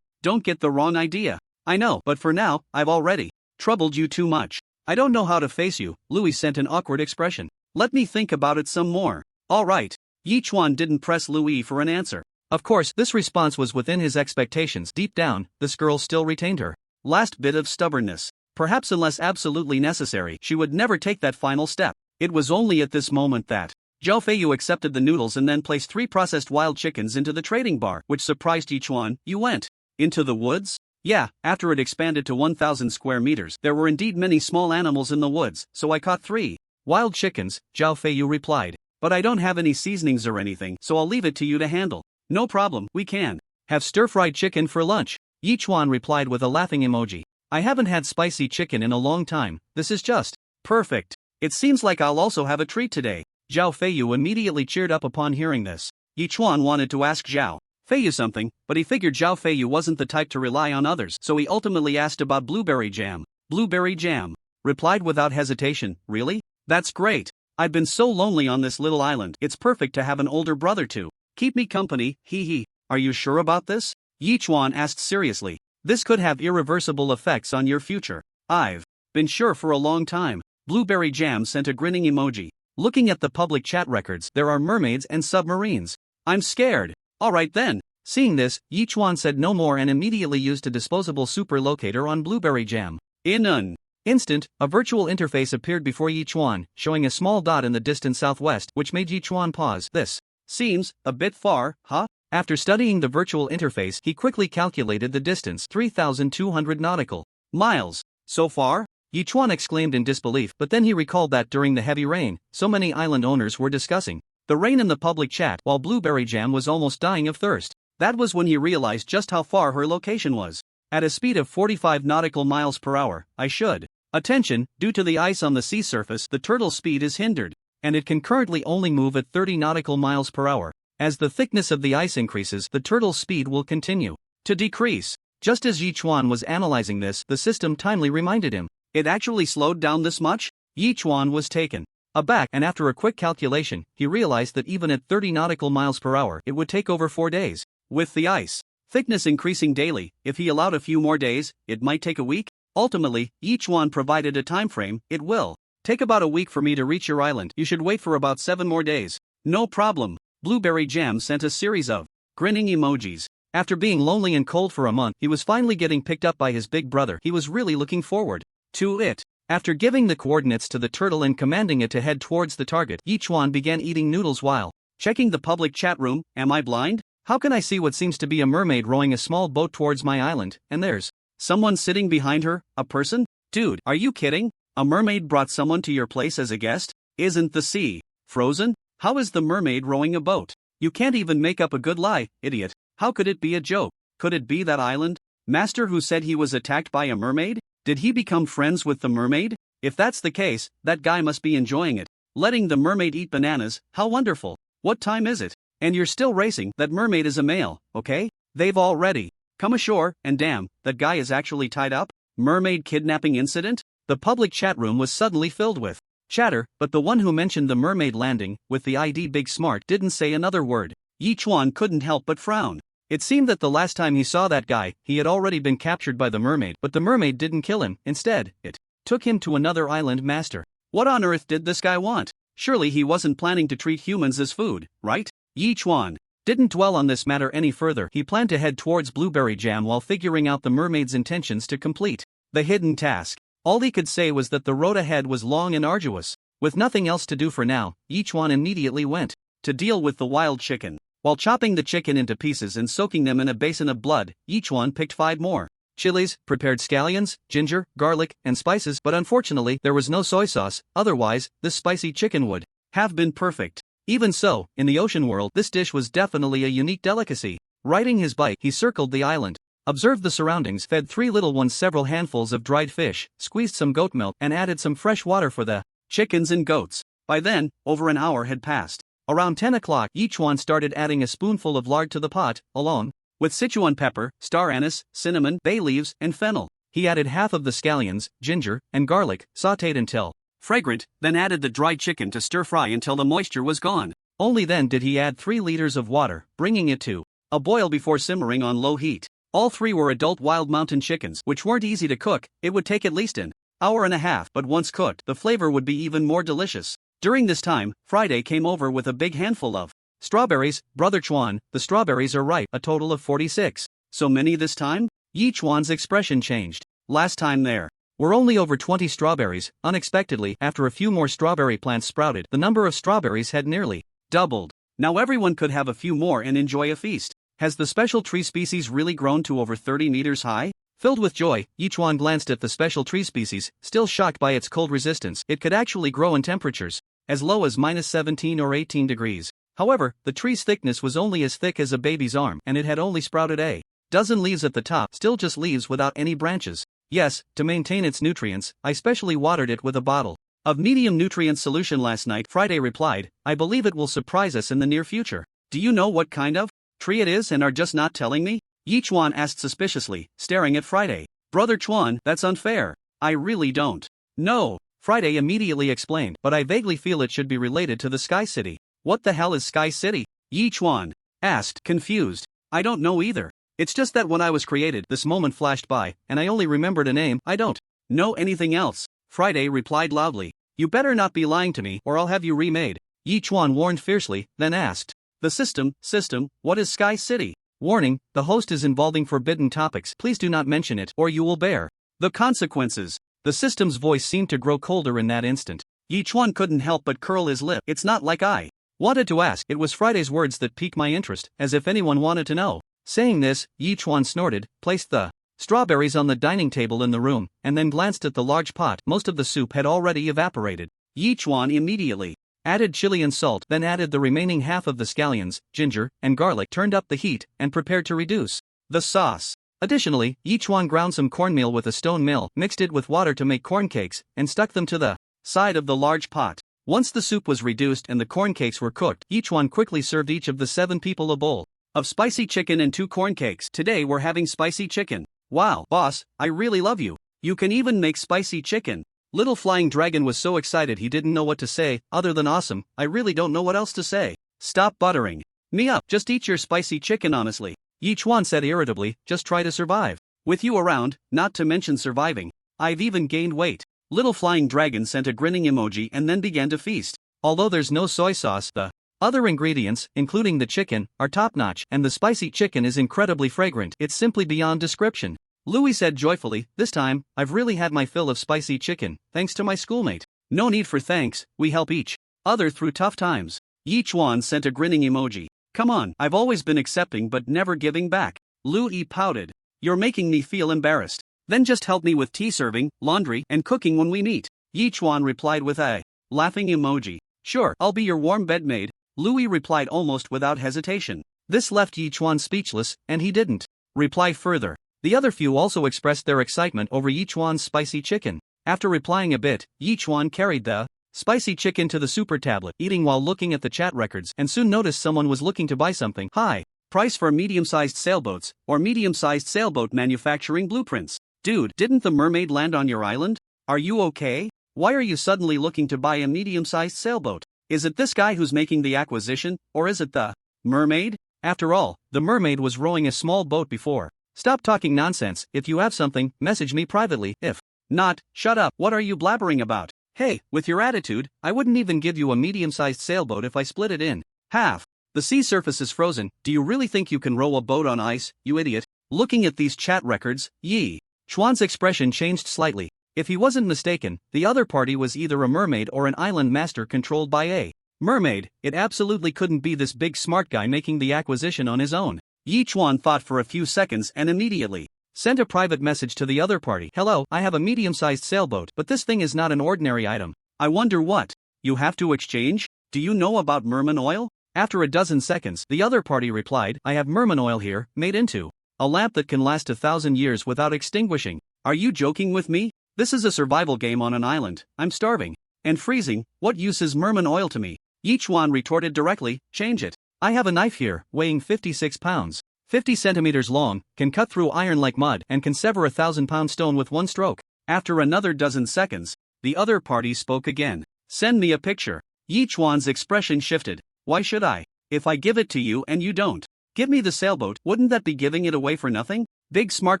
Speaker 2: Don't get the wrong idea. I know, but for now, I've already troubled you too much. I don't know how to face you. Louis sent an awkward expression. Let me think about it some more. Alright. Yichuan didn't press Louis for an answer. Of course, this response was within his expectations. Deep down, this girl still retained her last bit of stubbornness. Perhaps unless absolutely necessary, she would never take that final step. It was only at this moment that Zhao Feiyu accepted the noodles and then placed 3 processed wild chickens into the trading bar, which surprised Yichuan. You went into the woods? Yeah, after it expanded to 1,000 square meters, there were indeed many small animals in the woods, so I caught 3 wild chickens, Zhao Feiyu replied. But I don't have any seasonings or anything, so I'll leave it to you to handle. No problem, we can have stir-fried chicken for lunch, Yichuan replied with a laughing emoji. I haven't had spicy chicken in a long time, this is just perfect. It seems like I'll also have a treat today. Zhao Feiyu immediately cheered up upon hearing this. Yichuan wanted to ask Zhao Feiyu something, but he figured Zhao Feiyu wasn't the type to rely on others, so he ultimately asked about blueberry jam. Blueberry jam. Replied without hesitation, really? That's great. I've been so lonely on this little island, it's perfect to have an older brother to keep me company, hee hee. Are you sure about this? Yichuan asked seriously. This could have irreversible effects on your future. I've been sure for a long time. Blueberry Jam sent a grinning emoji. Looking at the public chat records, there are mermaids and submarines. I'm scared. Alright then. Seeing this, Yichuan said no more and immediately used a disposable super locator on Blueberry Jam. In an instant, a virtual interface appeared before Yichuan, showing a small dot in the distant southwest, which made Yichuan pause. This seems a bit far, huh? After studying the virtual interface, he quickly calculated the distance, 3,200 nautical miles. So far? Yichuan exclaimed in disbelief, but then he recalled that during the heavy rain, so many island owners were discussing the rain in the public chat while Blueberry Jam was almost dying of thirst. That was when he realized just how far her location was. At a speed of 45 nautical miles per hour, I should. Attention, due to the ice on the sea surface, the turtle's speed is hindered, and it can currently only move at 30 nautical miles per hour. As the thickness of the ice increases, the turtle's speed will continue to decrease. Just as Yichuan was analyzing this, the system timely reminded him. It actually slowed down this much? Yichuan was taken aback, and after a quick calculation, he realized that even at 30 nautical miles per hour, it would take over 4 days. With the ice thickness increasing daily, if he allowed a few more days, it might take a week. Ultimately, Yichuan provided a time frame. It will take about a week for me to reach your island. You should wait for about 7 more days. No problem. Blueberry Jam sent a series of grinning emojis. After being lonely and cold for a month, he was finally getting picked up by his big brother. He was really looking forward to it. After giving the coordinates to the turtle and commanding it to head towards the target, Yichuan began eating noodles while checking the public chat room. Am I blind? How can I see what seems to be a mermaid rowing a small boat towards my island, and there's someone sitting behind her? A person? Dude, are you kidding? A mermaid brought someone to your place as a guest? Isn't the sea frozen? How is the mermaid rowing a boat? You can't even make up a good lie, idiot. How could it be a joke? Could it be that island master who said he was attacked by a mermaid? Did he become friends with the mermaid? If that's the case, that guy must be enjoying it. Letting the mermaid eat bananas, how wonderful. What time is it? And you're still racing. That mermaid is a male, okay? They've already come ashore, and damn, that guy is actually tied up? Mermaid kidnapping incident? The public chat room was suddenly filled with chatter, but the one who mentioned the mermaid landing, with the ID Big Smart, didn't say another word. Yichuan couldn't help but frown. It seemed that the last time he saw that guy, he had already been captured by the mermaid, but the mermaid didn't kill him. Instead, it took him to another island master. What on earth did this guy want? Surely he wasn't planning to treat humans as food, right? Yichuan didn't dwell on this matter any further. He planned to head towards Blueberry Jam while figuring out the mermaid's intentions to complete the hidden task. All he could say was that the road ahead was long and arduous. With nothing else to do for now, Yichuan immediately went to deal with the wild chicken. While chopping the chicken into pieces and soaking them in a basin of blood, Yichuan picked 5 more chilies, prepared scallions, ginger, garlic, and spices, but unfortunately there was no soy sauce. Otherwise, this spicy chicken would have been perfect. Even so, in the ocean world, this dish was definitely a unique delicacy. Riding his bike, he circled the island, observed the surroundings, fed 3 little ones several handfuls of dried fish, squeezed some goat milk, and added some fresh water for the chickens and goats. By then, over an hour had passed. Around 10 o'clock, Yichuan started adding a spoonful of lard to the pot, along with Sichuan pepper, star anise, cinnamon, bay leaves, and fennel. He added half of the scallions, ginger, and garlic, sautéed until fragrant, then added the dried chicken to stir-fry until the moisture was gone. Only then did he add 3 liters of water, bringing it to a boil before simmering on low heat. All 3 were adult wild mountain chickens, which weren't easy to cook. It would take at least an hour and a half, but once cooked, the flavor would be even more delicious. During this time, Friday came over with a big handful of strawberries. Brother Chuan, the strawberries are ripe, a total of 46. So many this time? Yichuan's expression changed. Last time there were only over 20 strawberries. Unexpectedly, after a few more strawberry plants sprouted, the number of strawberries had nearly doubled. Now everyone could have a few more and enjoy a feast. Has the special tree species really grown to over 30 meters high? Filled with joy, Yichuan glanced at the special tree species, still shocked by its cold resistance. It could actually grow in temperatures as low as -17 or 18 degrees. However, the tree's thickness was only as thick as a baby's arm, and it had only sprouted a dozen leaves at the top, still just leaves without any branches. Yes, to maintain its nutrients, I specially watered it with a bottle of medium nutrient solution last night, Friday replied. I believe it will surprise us in the near future. Do you know what kind of tree it is and are just not telling me? Yi Chuan asked suspiciously, staring at Friday. Brother Chuan, that's unfair. I really don't know. Friday immediately explained, but I vaguely feel it should be related to the Sky City. What the hell is Sky City? Yi Chuan asked, confused. I don't know either. It's just that when I was created, this moment flashed by, and I only remembered a name. I don't know anything else. Friday replied loudly. You better not be lying to me or I'll have you remade. Yi Chuan warned fiercely, then asked. The system, what is Sky City? Warning, the host is involving forbidden topics. Please do not mention it or you will bear the consequences. The system's voice seemed to grow colder in that instant. Yi Chuan couldn't help but curl his lip. It's not like I wanted to ask. It was Friday's words that piqued my interest, as if anyone wanted to know. Saying this, Yi Chuan snorted, placed the strawberries on the dining table in the room, and then glanced at the large pot. Most of the soup had already evaporated. Yi Chuan immediately added chili and salt, then added the remaining half of the scallions, ginger, and garlic, turned up the heat, and prepared to reduce the sauce. Additionally, Yi Chuan ground some cornmeal with a stone mill, mixed it with water to make corn cakes, and stuck them to the side of the large pot. Once the soup was reduced and the corn cakes were cooked, Yi Chuan quickly served each of the 7 people a bowl of spicy chicken and 2 corn cakes. Today we're having spicy chicken. Wow, boss, I really love you. You can even make spicy chicken. Little Flying Dragon was so excited he didn't know what to say, other than awesome. I really don't know what else to say. Stop buttering me up, just eat your spicy chicken honestly. Yi Chuan said irritably, just try to survive. With you around, not to mention surviving, I've even gained weight. Little Flying Dragon sent a grinning emoji and then began to feast. Although there's no soy sauce, the other ingredients, including the chicken, are top-notch, and the spicy chicken is incredibly fragrant. It's simply beyond description. Louis said joyfully, this time, I've really had my fill of spicy chicken, thanks to my schoolmate. No need for thanks, we help each other through tough times. Yi Chuan sent a grinning emoji. Come on, I've always been accepting but never giving back. Louis pouted. You're making me feel embarrassed. Then just help me with tea serving, laundry, and cooking when we meet. Yi Chuan replied with a laughing emoji. Sure, I'll be your warm bed maid. Louis replied almost without hesitation. This left Yi Chuan speechless, and he didn't reply further. The other few also expressed their excitement over Yi Chuan's spicy chicken. After replying a bit, Yi Chuan carried the spicy chicken to the super tablet, eating while looking at the chat records, and soon noticed someone was looking to buy something. Hi. Price for medium-sized sailboats, or medium-sized sailboat manufacturing blueprints. Dude, didn't the mermaid land on your island? Are you okay? Why are you suddenly looking to buy a medium-sized sailboat? Is it this guy who's making the acquisition, or is it the mermaid? After all, the mermaid was rowing a small boat before. Stop talking nonsense. If you have something, message me privately. If not, shut up. What are you blabbering about? Hey, with your attitude, I wouldn't even give you a medium-sized sailboat if I split it in half. The sea surface is frozen. Do you really think you can row a boat on ice, you idiot? Looking at these chat records, Yi Chuan's expression changed slightly. If he wasn't mistaken, the other party was either a mermaid or an island master controlled by a mermaid. It absolutely couldn't be this big smart guy making the acquisition on his own. Yi Chuan thought for a few seconds and immediately sent a private message to the other party. Hello, I have a medium-sized sailboat, but this thing is not an ordinary item. I wonder what you have to exchange? Do you know about merman oil? After a dozen seconds, the other party replied, I have merman oil here, made into a lamp that can last 1,000 years without extinguishing. Are you joking with me? This is a survival game on an island. I'm starving and freezing. What use is merman oil to me? Yi Chuan retorted directly, change it. I have a knife here, weighing 56 pounds, 50 centimeters long, can cut through iron like mud, and can sever a 1,000-pound stone with one stroke. After another dozen seconds, the other party spoke again. Send me a picture. Yi Chuan's expression shifted. Why should I? If I give it to you and you don't give me the sailboat, wouldn't that be giving it away for nothing? Big Smart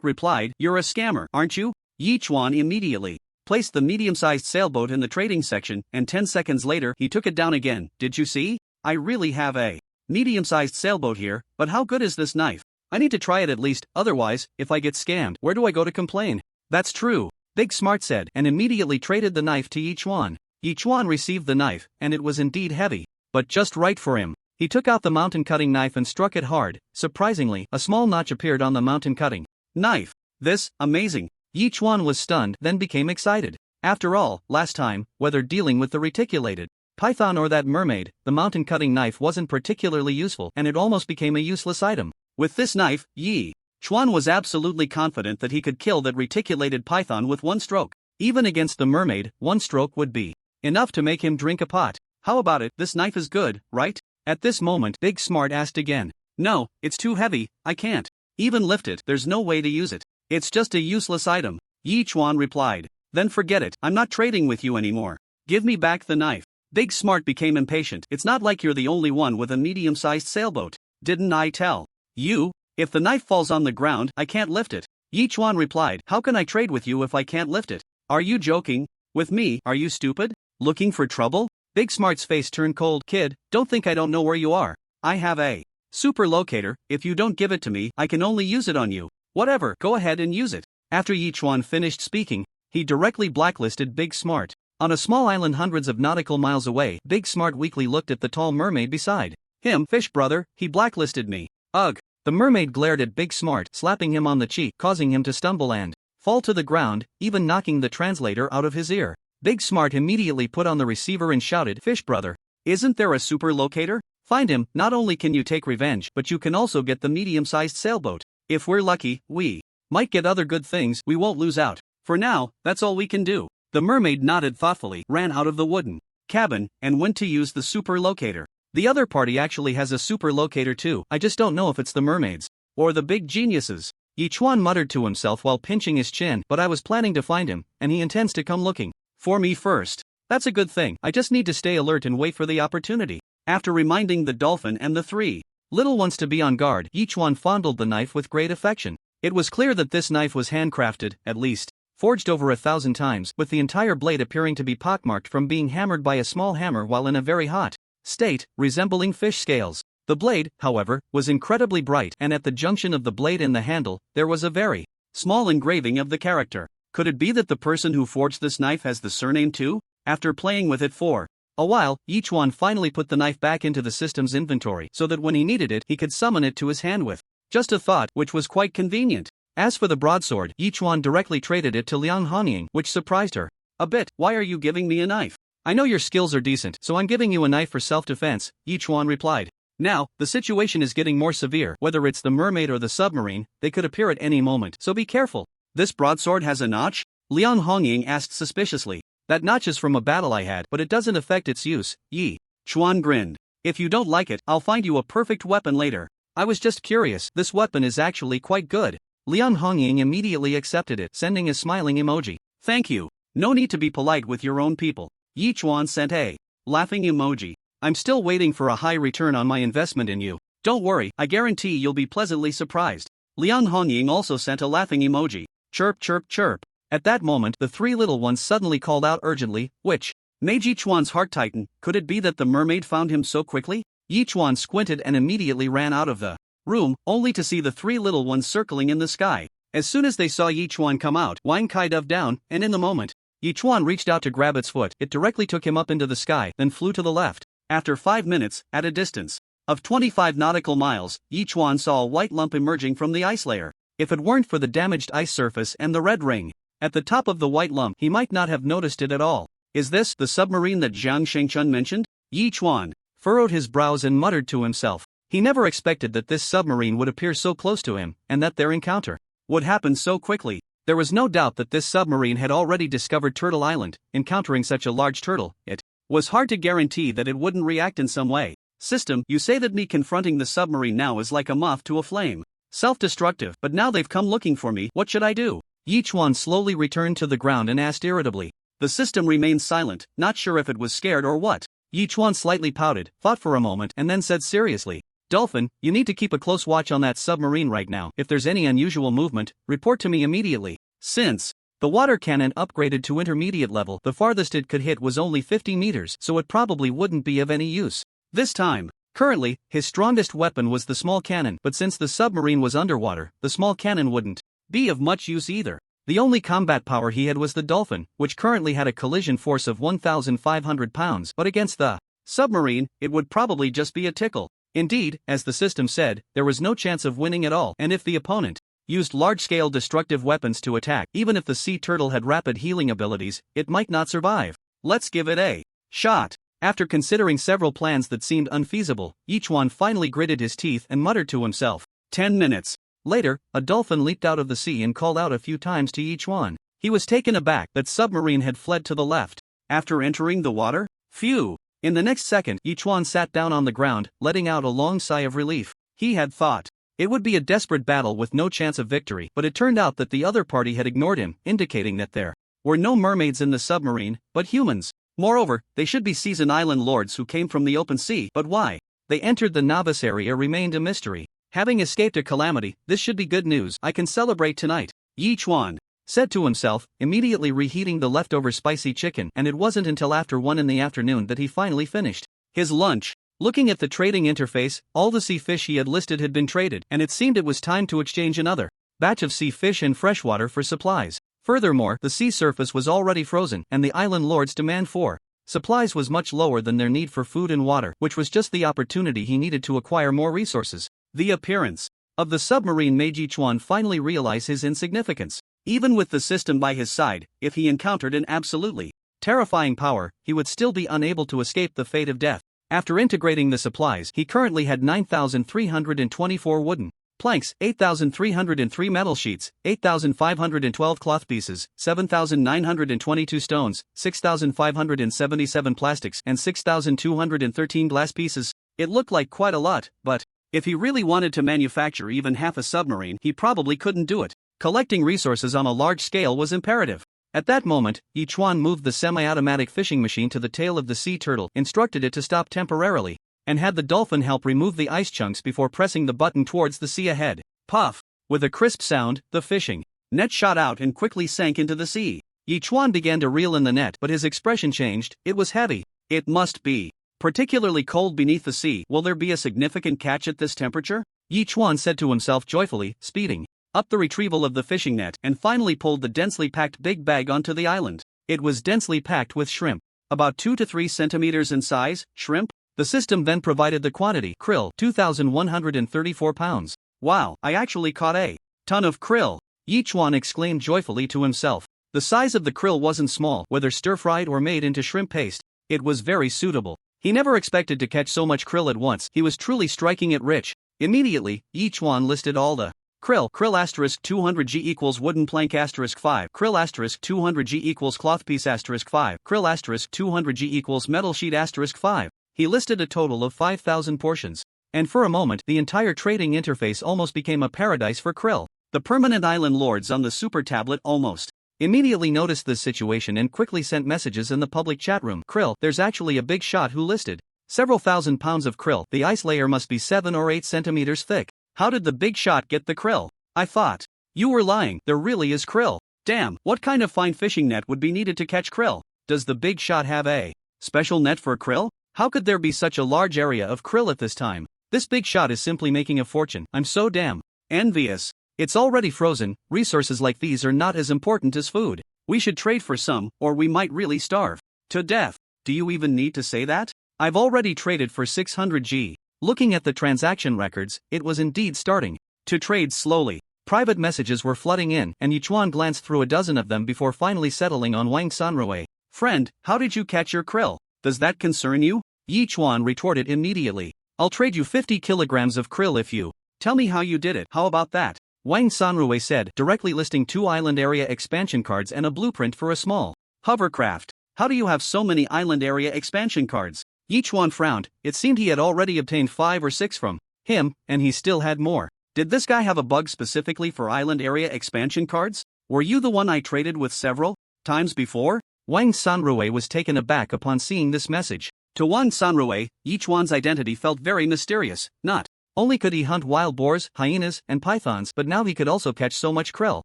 Speaker 2: replied, you're a scammer, aren't you? Yi Chuan immediately placed the medium-sized sailboat in the trading section, and 10 seconds later he took it down again. Did you see? I really have a medium-sized sailboat here, but how good is this knife? I need to try it at least, otherwise, if I get scammed, where do I go to complain? That's true, Big Smart said, and immediately traded the knife to Yi Chuan. Yi Chuan received the knife, and it was indeed heavy, but just right for him. He took out the mountain-cutting knife and struck it hard. Surprisingly, a small notch appeared on the mountain-cutting knife. This, amazing. Yi Chuan was stunned, then became excited. After all, last time, whether dealing with the reticulated python or that mermaid, the mountain-cutting knife wasn't particularly useful, and it almost became a useless item. With this knife, Yi Chuan was absolutely confident that he could kill that reticulated python with one stroke. Even against the mermaid, one stroke would be enough to make him drink a pot. How about it? This knife is good, right? At this moment, Big Smart asked again. No, it's too heavy, I can't even lift it, there's no way to use it. It's just a useless item. Yi Chuan replied. Then forget it, I'm not trading with you anymore. Give me back the knife. Big Smart became impatient. It's not like you're the only one with a medium-sized sailboat. Didn't I tell you? If the knife falls on the ground, I can't lift it. Yi Chuan replied. How can I trade with you if I can't lift it? Are you joking? With me, are you stupid? Looking for trouble? Big Smart's face turned cold. Kid, don't think I don't know where you are. I have a super locator. If you don't give it to me, I can only use it on you. Whatever, go ahead and use it. After Yi Chuan finished speaking, he directly blacklisted Big Smart. On a small island hundreds of nautical miles away, Big Smart weakly looked at the tall mermaid beside him. Fish brother, he blacklisted me. Ugh. The mermaid glared at Big Smart, slapping him on the cheek, causing him to stumble and fall to the ground, even knocking the translator out of his ear. Big Smart immediately put on the receiver and shouted, Fish brother, isn't there a super locator? Find him. Not only can you take revenge, but you can also get the medium-sized sailboat. If we're lucky, we might get other good things. We won't lose out. For now, that's all we can do. The mermaid nodded thoughtfully, ran out of the wooden cabin, and went to use the super locator. The other party actually has a super locator too. I just don't know if it's the mermaids or the big geniuses. Yi Chuan muttered to himself while pinching his chin. But I was planning to find him, and he intends to come looking for me first. That's a good thing. I just need to stay alert and wait for the opportunity. After reminding the dolphin and the three little ones to be on guard, Yi Chuan fondled the knife with great affection. It was clear that this knife was handcrafted, at least forged over 1,000 times, with the entire blade appearing to be pockmarked from being hammered by a small hammer while in a very hot state, resembling fish scales. The blade, however, was incredibly bright, and at the junction of the blade and the handle, there was a very small engraving of the character. Could it be that the person who forged this knife has the surname too? After playing with it for a while, Yi Chuan finally put the knife back into the system's inventory so that when he needed it, he could summon it to his hand with just a thought, which was quite convenient. As for the broadsword, Yi Chuan directly traded it to Liang Honying, which surprised her a bit. Why are you giving me a knife? I know your skills are decent, so I'm giving you a knife for self-defense, Yi Chuan replied. Now, the situation is getting more severe. Whether it's the mermaid or the submarine, they could appear at any moment, so be careful. This broadsword has a notch? Liang Honying asked suspiciously. That notch is from a battle I had, but it doesn't affect its use. Yi Chuan grinned. If you don't like it, I'll find you a perfect weapon later. I was just curious. This weapon is actually quite good. Liang Honying immediately accepted it, sending a smiling emoji. Thank you. No need to be polite with your own people. Yi Chuan sent a laughing emoji. I'm still waiting for a high return on my investment in you. Don't worry, I guarantee you'll be pleasantly surprised. Liang Honying also sent a laughing emoji. Chirp chirp chirp. At that moment, the three little ones suddenly called out urgently, which made Yi Chuan's heart tighten. Could it be that the mermaid found him so quickly? Yi Chuan squinted and immediately ran out of the room, only to see the three little ones circling in the sky. As soon as they saw Yi Chuan come out, Wang Kai dove down, and in the moment Yi Chuan reached out to grab its foot, it directly took him up into the sky, then flew to the left. After 5 minutes, at a distance of 25 nautical miles, Yi Chuan saw a white lump emerging from the ice layer. If it weren't for the damaged ice surface and the red ring at the top of the white lump, he might not have noticed it at all. Is this the submarine that Jiang Shengchun mentioned? Yi Chuan furrowed his brows and muttered to himself. He never expected that this submarine would appear so close to him, and that their encounter would happen so quickly. There was no doubt that this submarine had already discovered Turtle Island. Encountering such a large turtle, it was hard to guarantee that it wouldn't react in some way. System, you say that me confronting the submarine now is like a moth to a flame. Self-destructive, but now they've come looking for me, what should I do? Yi Chuan slowly returned to the ground and asked irritably. The system remained silent, not sure if it was scared or what. Yi Chuan slightly pouted, thought for a moment, and then said seriously, Dolphin, you need to keep a close watch on that submarine right now. If there's any unusual movement, report to me immediately. Since the water cannon upgraded to intermediate level, the farthest it could hit was only 50 meters, so it probably wouldn't be of any use this time. Currently, his strongest weapon was the small cannon, but since the submarine was underwater, the small cannon wouldn't be of much use either. The only combat power he had was the dolphin, which currently had a collision force of 1,500 pounds, but against the submarine, it would probably just be a tickle. Indeed, as the system said, there was no chance of winning at all, and if the opponent used large-scale destructive weapons to attack, even if the sea turtle had rapid healing abilities, it might not survive. Let's give it a shot. After considering several plans that seemed unfeasible, Yi Chuan finally gritted his teeth and muttered to himself. 10 minutes later, a dolphin leaped out of the sea and called out a few times to Yi Chuan. He was taken aback that submarine had fled to the left. After entering the water? Phew! In the next second, Yi Chuan sat down on the ground, letting out a long sigh of relief. He had thought it would be a desperate battle with no chance of victory, but it turned out that the other party had ignored him, indicating that there were no mermaids in the submarine, but humans. Moreover, they should be seasoned island lords who came from the open sea, but why they entered the novice area remained a mystery. Having escaped a calamity, this should be good news. I can celebrate tonight, Yi Chuan said to himself, immediately reheating the leftover spicy chicken, and it wasn't until after 1 in the afternoon that he finally finished his lunch. Looking at the trading interface, all the sea fish he had listed had been traded, and it seemed it was time to exchange another batch of sea fish and freshwater for supplies. Furthermore, the sea surface was already frozen, and the island lord's demand for supplies was much lower than their need for food and water, which was just the opportunity he needed to acquire more resources. The appearance of the submarine made Yi Chuan finally realize his insignificance. Even with the system by his side, if he encountered an absolutely terrifying power, he would still be unable to escape the fate of death. After integrating the supplies, he currently had 9,324 wooden planks, 8,303 metal sheets, 8,512 cloth pieces, 7,922 stones, 6,577 plastics, and 6,213 glass pieces. It looked like quite a lot, but if he really wanted to manufacture even half a submarine, he probably couldn't do it. Collecting resources on a large scale was imperative. At that moment, Yi Chuan moved the semi-automatic fishing machine to the tail of the sea turtle, instructed it to stop temporarily, and had the dolphin help remove the ice chunks before pressing the button towards the sea ahead. Puff! With a crisp sound, the fishing net shot out and quickly sank into the sea. Yi Chuan began to reel in the net, but his expression changed. It was heavy. It must be particularly cold beneath the sea. Will there be a significant catch at this temperature? Yi Chuan said to himself joyfully, speeding up the retrieval of the fishing net, and finally pulled the densely packed big bag onto the island. It was densely packed with shrimp, about 2 to 3 centimeters in size. Shrimp? The system then provided the quantity: krill, 2,134 pounds. Wow, I actually caught a ton of krill, Yi Chuan exclaimed joyfully to himself. The size of the krill wasn't small, whether stir-fried or made into shrimp paste. It was very suitable. He never expected to catch so much krill at once. He was truly striking it rich. Immediately, Yi Chuan listed all the krill asterisk 200G equals wooden plank asterisk 5, krill asterisk 200G equals cloth piece asterisk 5, krill asterisk 200G equals metal sheet asterisk 5. He listed a total of 5,000 portions. And for a moment, the entire trading interface almost became a paradise for krill. The permanent island lords on the super tablet almost immediately noticed this situation and quickly sent messages in the public chat room. Krill, there's actually a big shot who listed several thousand pounds of krill. The ice layer must be 7 or 8 centimeters thick. How did the big shot get the krill? I thought you were lying. There really is krill. Damn, what kind of fine fishing net would be needed to catch krill? Does the big shot have a special net for krill? How could there be such a large area of krill at this time? This big shot is simply making a fortune. I'm so damn envious. It's already frozen. Resources like these are not as important as food. We should trade for some, or we might really starve to death. Do you even need to say that? I've already traded for 600G. Looking at the transaction records, it was indeed starting to trade slowly. Private messages were flooding in, and Yi Chuan glanced through a dozen of them before finally settling on Wang Sanrui. Friend, how did you catch your krill? Does that concern you? Yi Chuan retorted immediately. I'll trade you 50 kilograms of krill if you tell me how you did it. How about that? Wang Sanrui said, directly listing 2 island area expansion cards and a blueprint for a small hovercraft. How do you have so many island area expansion cards? Yi Chuan frowned. It seemed he had already obtained 5 or 6 from him, and he still had more. Did this guy have a bug specifically for island area expansion cards? Were you the one I traded with several times before? Wang Sanrui was taken aback upon seeing this message. To Wang Sanrui, Yi Chuan's identity felt very mysterious. Not only could he hunt wild boars, hyenas, and pythons, but now he could also catch so much krill.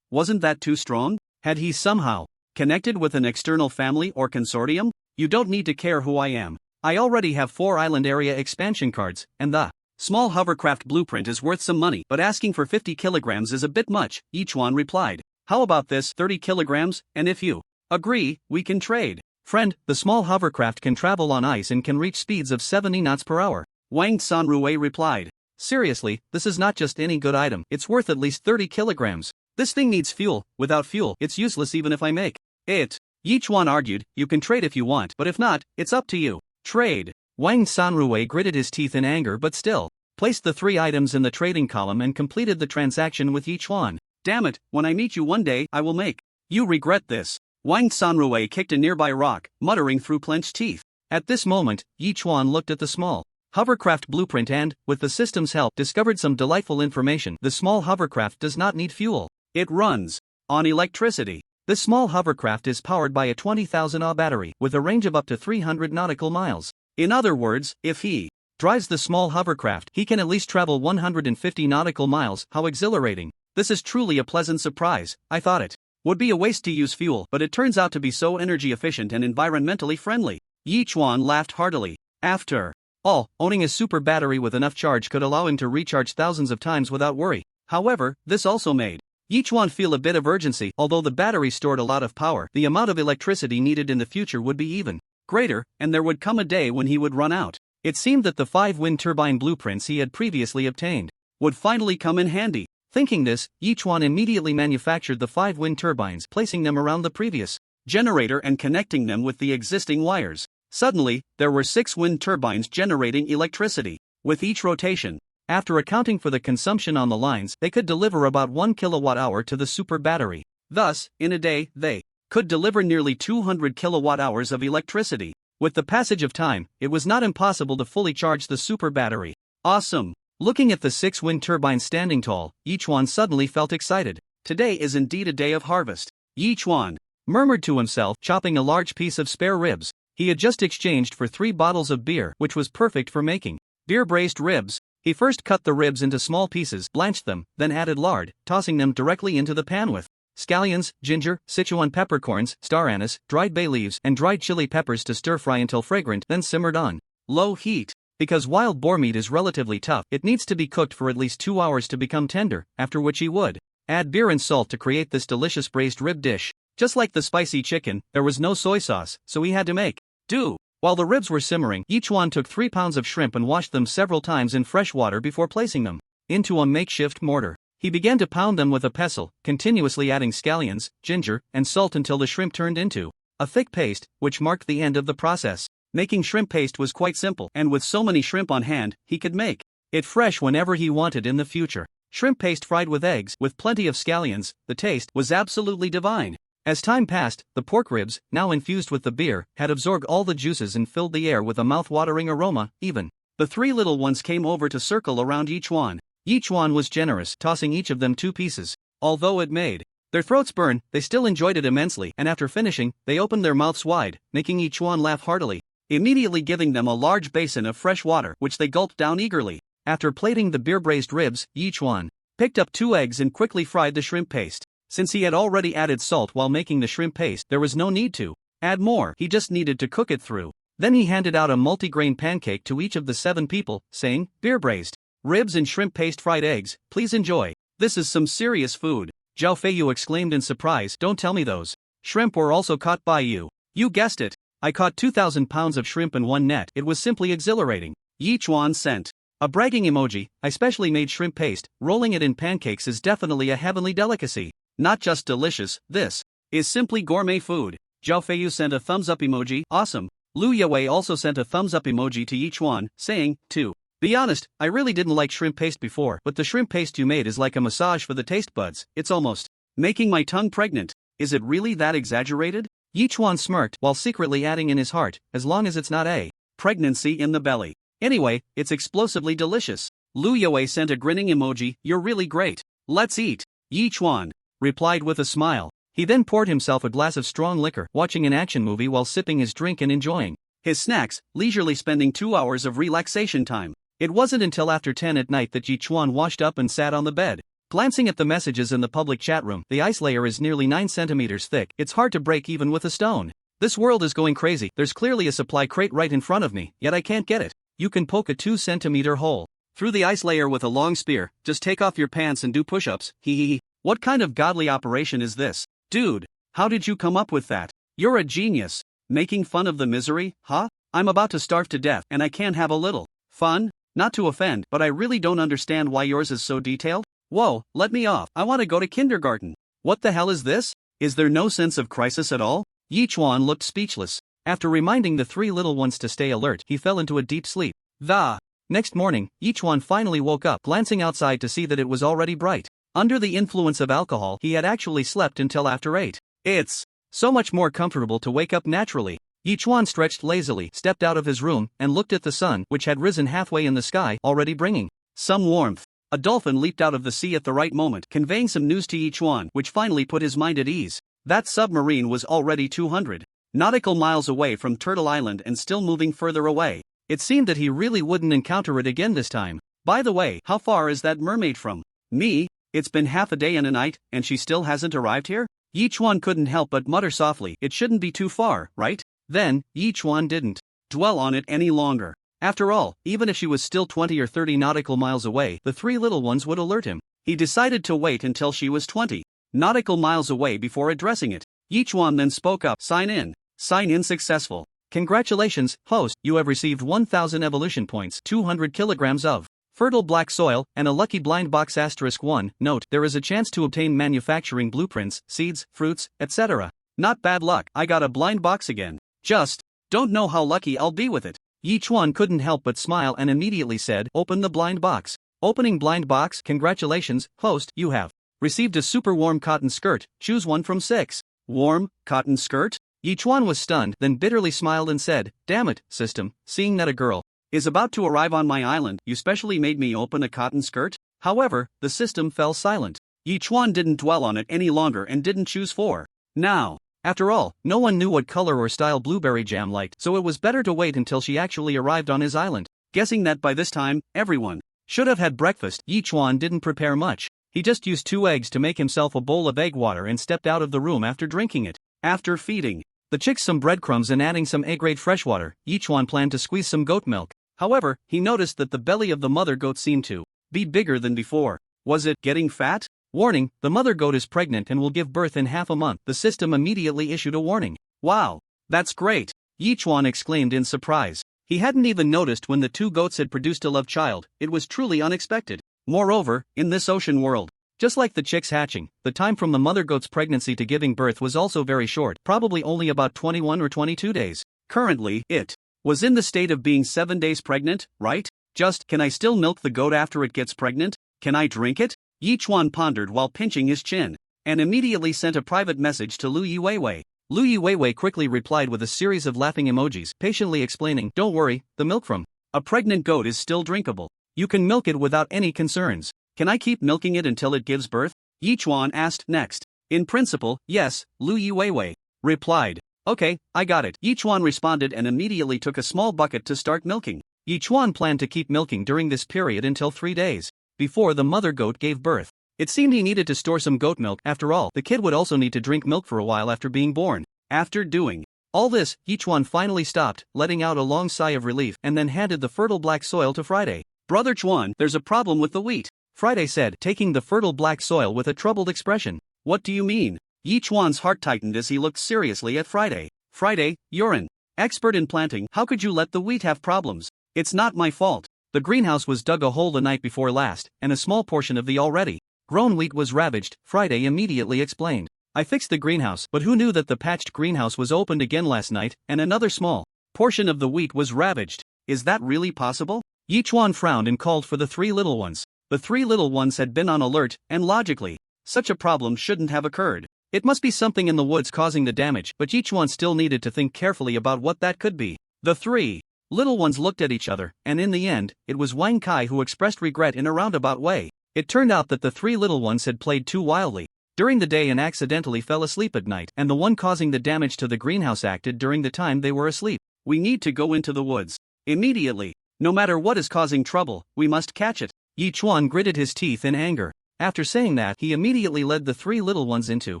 Speaker 2: Wasn't that too strong? Had he somehow connected with an external family or consortium? You don't need to care who I am. I already have 4 island area expansion cards, and the small hovercraft blueprint is worth some money, but asking for 50 kilograms is a bit much, Yi Chuan replied. How about this, 30 kilograms, and if you agree, we can trade. Friend, the small hovercraft can travel on ice and can reach speeds of 70 knots per hour. Wang Sanrui replied. Seriously, this is not just any good item, it's worth at least 30 kilograms. This thing needs fuel. Without fuel, it's useless even if I make it. Yi Chuan argued, you can trade if you want, but if not, it's up to you. Trade. Wang Sanrui gritted his teeth in anger but still placed the 3 items in the trading column and completed the transaction with Yi Chuan. Damn it, when I meet you one day, I will make you regret this. Wang Sanrui kicked a nearby rock, muttering through clenched teeth. At this moment, Yi Chuan looked at the small hovercraft blueprint and, with the system's help, discovered some delightful information. The small hovercraft does not need fuel. It runs on electricity. This small hovercraft is powered by a 20,000 Ah battery with a range of up to 300 nautical miles. In other words, if he drives the small hovercraft, he can at least travel 150 nautical miles. How exhilarating. This is truly a pleasant surprise. I thought it would be a waste to use fuel, but it turns out to be so energy efficient and environmentally friendly. Yi Chuan laughed heartily. After all, owning a super battery with enough charge could allow him to recharge thousands of times without worry. However, this also made Yi Chuan feel a bit of urgency. Although the battery stored a lot of power, the amount of electricity needed in the future would be even greater, and there would come a day when he would run out. It seemed that the 5 wind turbine blueprints he had previously obtained would finally come in handy. Thinking this, Yi Chuan immediately manufactured the 5 wind turbines, placing them around the previous generator and connecting them with the existing wires. Suddenly, there were 6 wind turbines generating electricity. With each rotation, after accounting for the consumption on the lines, they could deliver about 1 kilowatt-hour to the super battery. Thus, in a day, they could deliver nearly 200 kilowatt-hours of electricity. With the passage of time, it was not impossible to fully charge the super battery. Awesome! Looking at the 6 wind turbines standing tall, Yi Chuan suddenly felt excited. Today is indeed a day of harvest. Yi Chuan murmured to himself, chopping a large piece of spare ribs. He had just exchanged for 3 bottles of beer, which was perfect for making beer-braised ribs. He first cut the ribs into small pieces, blanched them, then added lard, tossing them directly into the pan with scallions, ginger, Sichuan peppercorns, star anise, dried bay leaves, and dried chili peppers to stir-fry until fragrant, then simmered on low heat. Because wild boar meat is relatively tough, it needs to be cooked for at least 2 hours to become tender, after which he would add beer and salt to create this delicious braised rib dish. Just like the spicy chicken, there was no soy sauce, so he had to make do. While the ribs were simmering, Yi Chuan took 3 pounds of shrimp and washed them several times in fresh water before placing them into a makeshift mortar. He began to pound them with a pestle, continuously adding scallions, ginger, and salt until the shrimp turned into a thick paste, which marked the end of the process. Making shrimp paste was quite simple, and with so many shrimp on hand, he could make it fresh whenever he wanted in the future. Shrimp paste fried with eggs, with plenty of scallions, the taste was absolutely divine. As time passed, the pork ribs, now infused with the beer, had absorbed all the juices and filled the air with a mouth-watering aroma. Even the 3 little ones came over to circle around Yi Chuan. Yi Chuan was generous, tossing each of them 2 pieces. Although it made their throats burn, they still enjoyed it immensely, and after finishing, they opened their mouths wide, making Yi Chuan laugh heartily, immediately giving them a large basin of fresh water, which they gulped down eagerly. After plating the beer-braised ribs, Yi Chuan picked up 2 eggs and quickly fried the shrimp paste. Since he had already added salt while making the shrimp paste, there was no need to add more, he just needed to cook it through. Then he handed out a multigrain pancake to each of the 7 people, saying, "Beer-braised ribs and shrimp paste fried eggs, please enjoy. This is some serious food." Zhao Feiyu exclaimed in surprise, "Don't tell me those shrimp were also caught by you." "You guessed it. I caught 2,000 pounds of shrimp in one net." It was simply exhilarating. Yi Chuan sent a bragging emoji. "I specially made shrimp paste. Rolling it in pancakes is definitely a heavenly delicacy. Not just delicious, this is simply gourmet food." Zhao Feiyu sent a thumbs-up emoji. "Awesome." Lu Yewei also sent a thumbs-up emoji to Yi Chuan, saying, "To be honest, I really didn't like shrimp paste before, but the shrimp paste you made is like a massage for the taste buds. It's almost making my tongue pregnant. Is it really that exaggerated?" Yi Chuan smirked while secretly adding in his heart, "As long as it's not a pregnancy in the belly. Anyway, it's explosively delicious." Lu Yewei sent a grinning emoji. "You're really great. Let's eat." Yi Chuan replied with a smile. He then poured himself a glass of strong liquor, watching an action movie while sipping his drink and enjoying his snacks, leisurely spending 2 hours of relaxation time. It wasn't until after 10 at night that Yi Chuan washed up and sat on the bed. Glancing at the messages in the public chat room, the ice layer is nearly 9 centimeters thick. It's hard to break even with a stone. This world is going crazy. There's clearly a supply crate right in front of me, yet I can't get it. You can poke a 2-centimeter hole through the ice layer with a long spear. Just take off your pants and do push-ups. Hee. What kind of godly operation is this? Dude, how did you come up with that? You're a genius. Making fun of the misery, huh? I'm about to starve to death and I can't have a little fun? Not to offend, but I really don't understand why yours is so detailed. Whoa, let me off. I want to go to kindergarten. What the hell is this? Is there no sense of crisis at all? Yi Chuan looked speechless. After reminding the 3 little ones to stay alert, he fell into a deep sleep. The next morning, Yi Chuan finally woke up, glancing outside to see that it was already bright. Under the influence of alcohol, he had actually slept until after 8. It's so much more comfortable to wake up naturally. Yichuan stretched lazily, stepped out of his room, and looked at the sun, which had risen halfway in the sky, already bringing some warmth. A dolphin leaped out of the sea at the right moment, conveying some news to Yichuan, which finally put his mind at ease. That submarine was already 200 nautical miles away from Turtle Island and still moving further away. It seemed that he really wouldn't encounter it again this time. By the way, how far is that mermaid from me? It's been half a day and a night, and she still hasn't arrived here? Yichuan couldn't help but mutter softly, it shouldn't be too far, right? Then, Yichuan didn't dwell on it any longer. After all, even if she was still 20 or 30 nautical miles away, the three little ones would alert him. He decided to wait until she was 20 nautical miles away before addressing it. Yichuan then spoke up, sign in. Sign in successful. Congratulations, host, you have received 1,000 evolution points, 200 kilograms of fertile black soil, and a lucky blind box *1. Note, there is a chance to obtain manufacturing blueprints, seeds, fruits, etc. Not bad luck, I got a blind box again. Just don't know how lucky I'll be with it. Yichuan couldn't help but smile and immediately said, open the blind box. Opening blind box, congratulations, host, you have received a super warm cotton skirt, choose one from 6. Warm, cotton skirt? Yichuan was stunned, then bitterly smiled and said, damn it, system, seeing that a girl is about to arrive on my island, you specially made me open a cotton skirt? However, the system fell silent. Yichuan didn't dwell on it any longer and didn't choose 4. Now, after all, no one knew what color or style blueberry jam liked, so it was better to wait until she actually arrived on his island. Guessing that by this time, everyone should have had breakfast, Yichuan didn't prepare much. He just used 2 eggs to make himself a bowl of egg water and stepped out of the room after drinking it. After feeding the chicks some breadcrumbs and adding some A-grade freshwater, Yichuan planned to squeeze some goat milk. However, he noticed that the belly of the mother goat seemed to be bigger than before. Was it getting fat? Warning, the mother goat is pregnant and will give birth in half a month. The system immediately issued a warning. Wow, that's great, Yichuan exclaimed in surprise. He hadn't even noticed when the 2 goats had produced a love child. It was truly unexpected. Moreover, in this ocean world, just like the chicks hatching, the time from the mother goat's pregnancy to giving birth was also very short, probably only about 21 or 22 days. Currently, it was in the state of being 7 days pregnant, right? Just, can I still milk the goat after it gets pregnant? Can I drink it? Yichuan pondered while pinching his chin, and immediately sent a private message to Lu Yiwei. Lu Yiwei quickly replied with a series of laughing emojis, patiently explaining, don't worry, the milk from a pregnant goat is still drinkable. You can milk it without any concerns. Can I keep milking it until it gives birth? Yichuan asked next. In principle, yes, Lu Yiwei replied. Okay, I got it. Yichuan responded and immediately took a small bucket to start milking. Yichuan planned to keep milking during this period until 3 days before the mother goat gave birth. It seemed he needed to store some goat milk. After all, the kid would also need to drink milk for a while after being born. After doing all this, Yichuan finally stopped, letting out a long sigh of relief, and then handed the fertile black soil to Friday. Brother Chuan, there's a problem with the wheat, Friday said, taking the fertile black soil with a troubled expression. What do you mean? Yichuan's heart tightened as he looked seriously at Friday. Friday, you're an expert in planting. How could you let the wheat have problems? It's not my fault. The greenhouse was dug a hole the night before last, and a small portion of the already grown wheat was ravaged, Friday immediately explained. I fixed the greenhouse, but who knew that the patched greenhouse was opened again last night, and another small portion of the wheat was ravaged. Is that really possible? Yichuan frowned and called for the 3 little ones. The 3 little ones had been on alert, and logically, such a problem shouldn't have occurred. It must be something in the woods causing the damage, but Yichuan still needed to think carefully about what that could be. The 3 little ones looked at each other, and in the end, it was Wang Kai who expressed regret in a roundabout way. It turned out that the 3 little ones had played too wildly during the day and accidentally fell asleep at night, and the one causing the damage to the greenhouse acted during the time they were asleep. We need to go into the woods immediately. No matter what is causing trouble, we must catch it. Yichuan gritted his teeth in anger. After saying that, he immediately led the 3 little ones into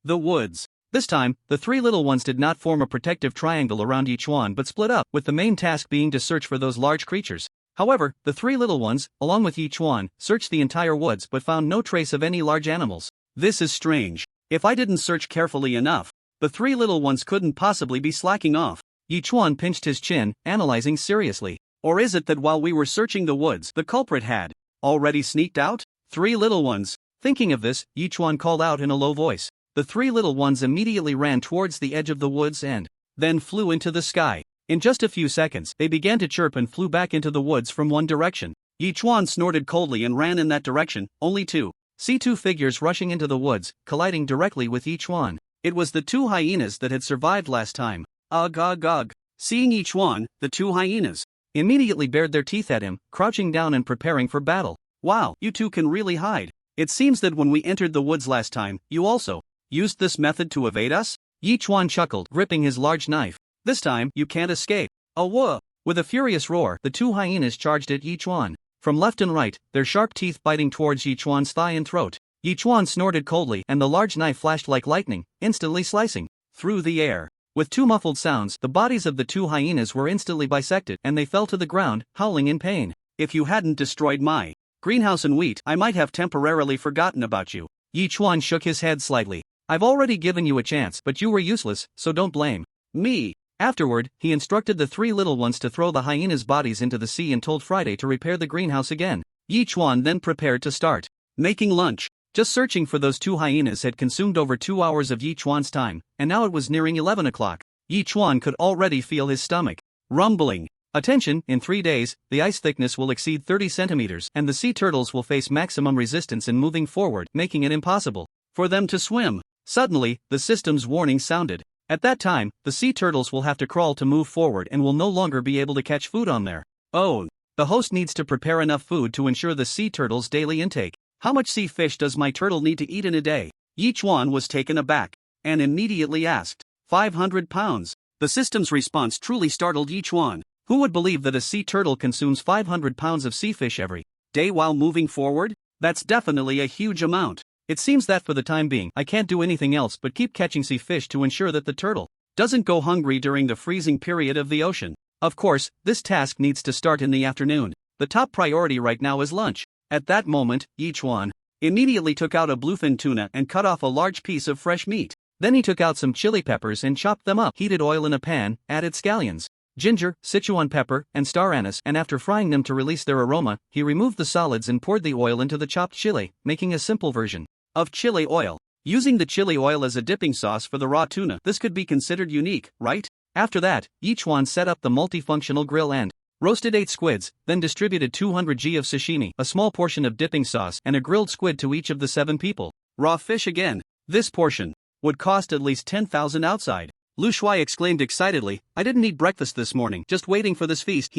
Speaker 2: the woods. This time, the 3 little ones did not form a protective triangle around Yichuan but split up, with the main task being to search for those large creatures. However, the 3 little ones, along with Yichuan, searched the entire woods but found no trace of any large animals. This is strange. If I didn't search carefully enough, the 3 little ones couldn't possibly be slacking off. Yichuan pinched his chin, analyzing seriously. Or is it that while we were searching the woods, the culprit had already sneaked out? 3 little ones. Thinking of this, Yichuan called out in a low voice. The 3 little ones immediately ran towards the edge of the woods and then flew into the sky. In just a few seconds, they began to chirp and flew back into the woods from one direction. Yichuan snorted coldly and ran in that direction, only to see 2 figures rushing into the woods, colliding directly with Yichuan. It was the 2 hyenas that had survived last time. Ugh ugh ugh. Seeing each one, the two hyenas immediately bared their teeth at him, crouching down and preparing for battle. Wow, you two can really hide. It seems that when we entered the woods last time, you also used this method to evade us? Yi Chuan chuckled, gripping his large knife. This time, you can't escape. Oh whoa! With a furious roar, the two hyenas charged at Yi Chuan. From left and right, their sharp teeth biting towards Yi Chuan's thigh and throat. Yi Chuan snorted coldly and the large knife flashed like lightning, instantly slicing through the air. With two muffled sounds, the bodies of the two hyenas were instantly bisected and they fell to the ground, howling in pain. If you hadn't destroyed my greenhouse and wheat, I might have temporarily forgotten about you. Yi Chuan shook his head slightly. I've already given you a chance, but you were useless, so don't blame me. Afterward, he instructed the three little ones to throw the hyenas' bodies into the sea and told Friday to repair the greenhouse again. Yi Chuan then prepared to start making lunch. Just searching for those two hyenas had consumed over 2 hours of Yi Chuan's time, and now it was nearing 11 o'clock. Yi Chuan could already feel his stomach rumbling. Attention, in 3 days, the ice thickness will exceed 30 centimeters and the sea turtles will face maximum resistance in moving forward, making it impossible for them to swim. Suddenly, the system's warning sounded. At that time, the sea turtles will have to crawl to move forward and will no longer be able to catch food on their own. The host needs to prepare enough food to ensure the sea turtles' daily intake. How much sea fish does my turtle need to eat in a day? Yi Chuan was taken aback and immediately asked. 500 pounds. The system's response truly startled Yi Chuan. Who would believe that a sea turtle consumes 500 pounds of sea fish every day while moving forward? That's definitely a huge amount. It seems that for the time being, I can't do anything else but keep catching sea fish to ensure that the turtle doesn't go hungry during the freezing period of the ocean. Of course, this task needs to start in the afternoon. The top priority right now is lunch. At that moment, Yi Chuan immediately took out a bluefin tuna and cut off a large piece of fresh meat. Then he took out some chili peppers and chopped them up. Heated oil in a pan, added scallions, ginger, Sichuan pepper, and star anise, and after frying them to release their aroma, he removed the solids and poured the oil into the chopped chili, making a simple version of chili oil. Using the chili oil as a dipping sauce for the raw tuna, this could be considered unique, right? After that, Yi Chuan set up the multifunctional grill and roasted 8 squids, then distributed 200 g of sashimi, a small portion of dipping sauce, and a grilled squid to each of the 7 people. Raw fish again. This portion would cost at least 10,000 outside. Lu Shuai exclaimed excitedly, I didn't eat breakfast this morning, just waiting for this feast.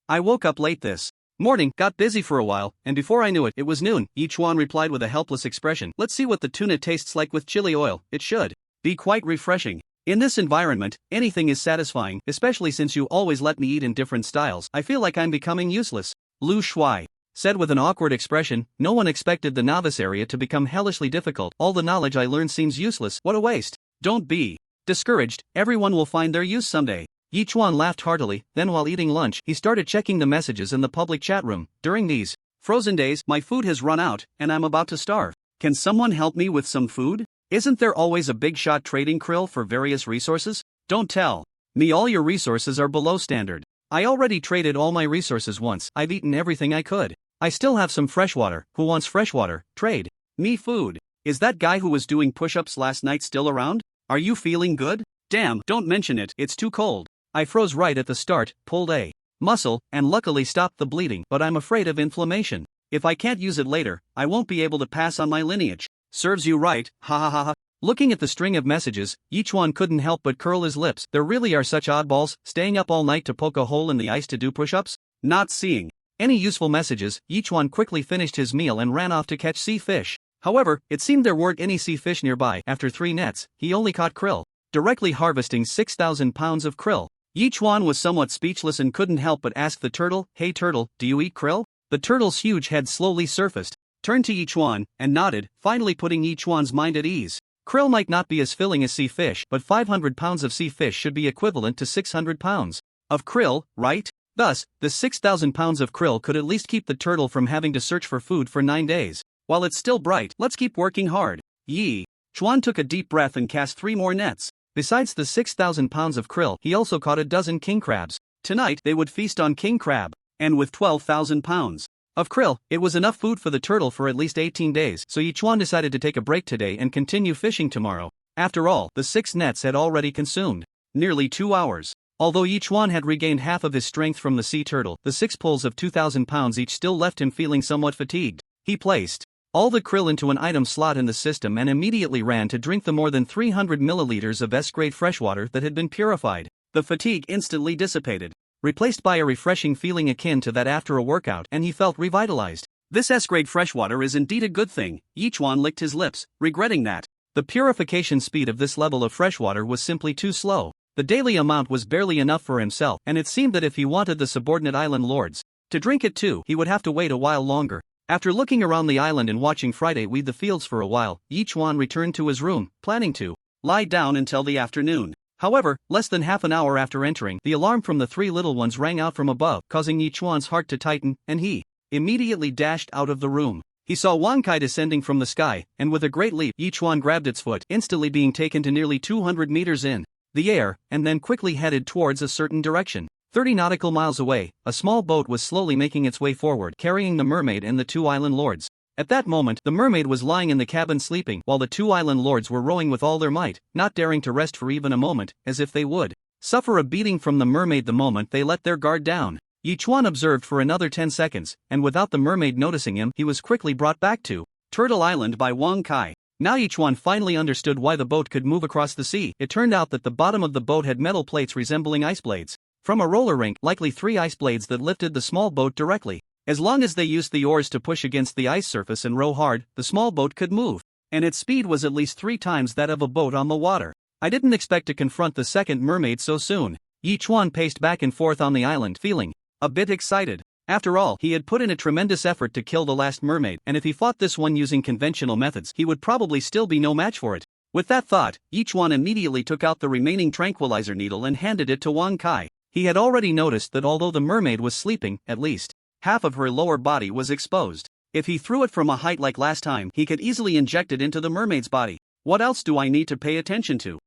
Speaker 2: I woke up late this morning, got busy for a while, and before I knew it, it was noon. Yi Chuan replied with a helpless expression. Let's see what the tuna tastes like with chili oil. It should be quite refreshing. In this environment, anything is satisfying, especially since you always let me eat in different styles. I feel like I'm becoming useless. Lu Shuai said with an awkward expression. No one expected the novice area to become hellishly difficult. All the knowledge I learned seems useless. What a waste. Don't be discouraged, everyone will find their use someday. Yi Chuan laughed heartily, then while eating lunch, he started checking the messages in the public chat room. During these frozen days, my food has run out, and I'm about to starve. Can someone help me with some food? Isn't there always a big shot trading krill for various resources? Don't tell me all your resources are below standard. I already traded all my resources once. I've eaten everything I could. I still have some freshwater. Who wants freshwater? Trade me food. Is that guy who was doing push-ups last night still around? Are you feeling good? Damn, don't mention it, it's too cold. I froze right at the start, pulled a muscle, and luckily stopped the bleeding, but I'm afraid of inflammation. If I can't use it later, I won't be able to pass on my lineage. Serves you right, ha ha ha ha. Looking at the string of messages, Yi Chuan couldn't help but curl his lips. There really are such oddballs, staying up all night to poke a hole in the ice to do push-ups? Not seeing any useful messages, Yi Chuan quickly finished his meal and ran off to catch sea fish. However, it seemed there weren't any sea fish nearby. After 3 nets, he only caught krill, directly harvesting 6,000 pounds of krill. Yi Chuan was somewhat speechless and couldn't help but ask the turtle, Hey turtle, do you eat krill? The turtle's huge head slowly surfaced, turned to Yi Chuan, and nodded, finally putting Yi Chuan's mind at ease. Krill might not be as filling as sea fish, but 500 pounds of sea fish should be equivalent to 600 pounds of krill, right? Thus, the 6,000 pounds of krill could at least keep the turtle from having to search for food for 9 days. While it's still bright, let's keep working hard. Yi Chuan took a deep breath and cast 3 more nets. Besides the 6,000 pounds of krill, he also caught a dozen king crabs. Tonight, they would feast on king crab. And with 12,000 pounds of krill, it was enough food for the turtle for at least 18 days, so Yi Chuan decided to take a break today and continue fishing tomorrow. After all, the 6 nets had already consumed nearly 2 hours. Although Yi Chuan had regained half of his strength from the sea turtle, the 6 pulls of 2,000 pounds each still left him feeling somewhat fatigued. He placed all the krill into an item slot in the system and immediately ran to drink the more than 300 milliliters of S-grade freshwater that had been purified. The fatigue instantly dissipated, replaced by a refreshing feeling akin to that after a workout, and he felt revitalized. This S-grade freshwater is indeed a good thing. Yichuan licked his lips, regretting that the purification speed of this level of freshwater was simply too slow. The daily amount was barely enough for himself, and it seemed that if he wanted the subordinate island lords to drink it too, he would have to wait a while longer. After looking around the island and watching Friday weed the fields for a while, Yichuan returned to his room, planning to lie down until the afternoon. However, less than half an hour after entering, the alarm from the three little ones rang out from above, causing Yichuan's heart to tighten, and he immediately dashed out of the room. He saw Wang Kai descending from the sky, and with a great leap, Yichuan grabbed its foot, instantly being taken to nearly 200 meters in the air, and then quickly headed towards a certain direction. 30 nautical miles away, a small boat was slowly making its way forward, carrying the mermaid and the two island lords. At that moment, the mermaid was lying in the cabin sleeping, while the two island lords were rowing with all their might, not daring to rest for even a moment, as if they would suffer a beating from the mermaid the moment they let their guard down. Yichuan observed for another 10 seconds, and without the mermaid noticing him, he was quickly brought back to Turtle Island by Wang Kai. Now Yichuan finally understood why the boat could move across the sea. It turned out that the bottom of the boat had metal plates resembling ice blades from a roller rink, likely 3 ice blades that lifted the small boat directly. As long as they used the oars to push against the ice surface and row hard, the small boat could move, and its speed was at least 3 times that of a boat on the water. I didn't expect to confront the second mermaid so soon. Yichuan paced back and forth on the island, feeling a bit excited. After all, he had put in a tremendous effort to kill the last mermaid, and if he fought this one using conventional methods, he would probably still be no match for it. With that thought, Yichuan immediately took out the remaining tranquilizer needle and handed it to Wang Kai. He had already noticed that although the mermaid was sleeping, at least half of her lower body was exposed. If he threw it from a height like last time, he could easily inject it into the mermaid's body. What else do I need to pay attention to?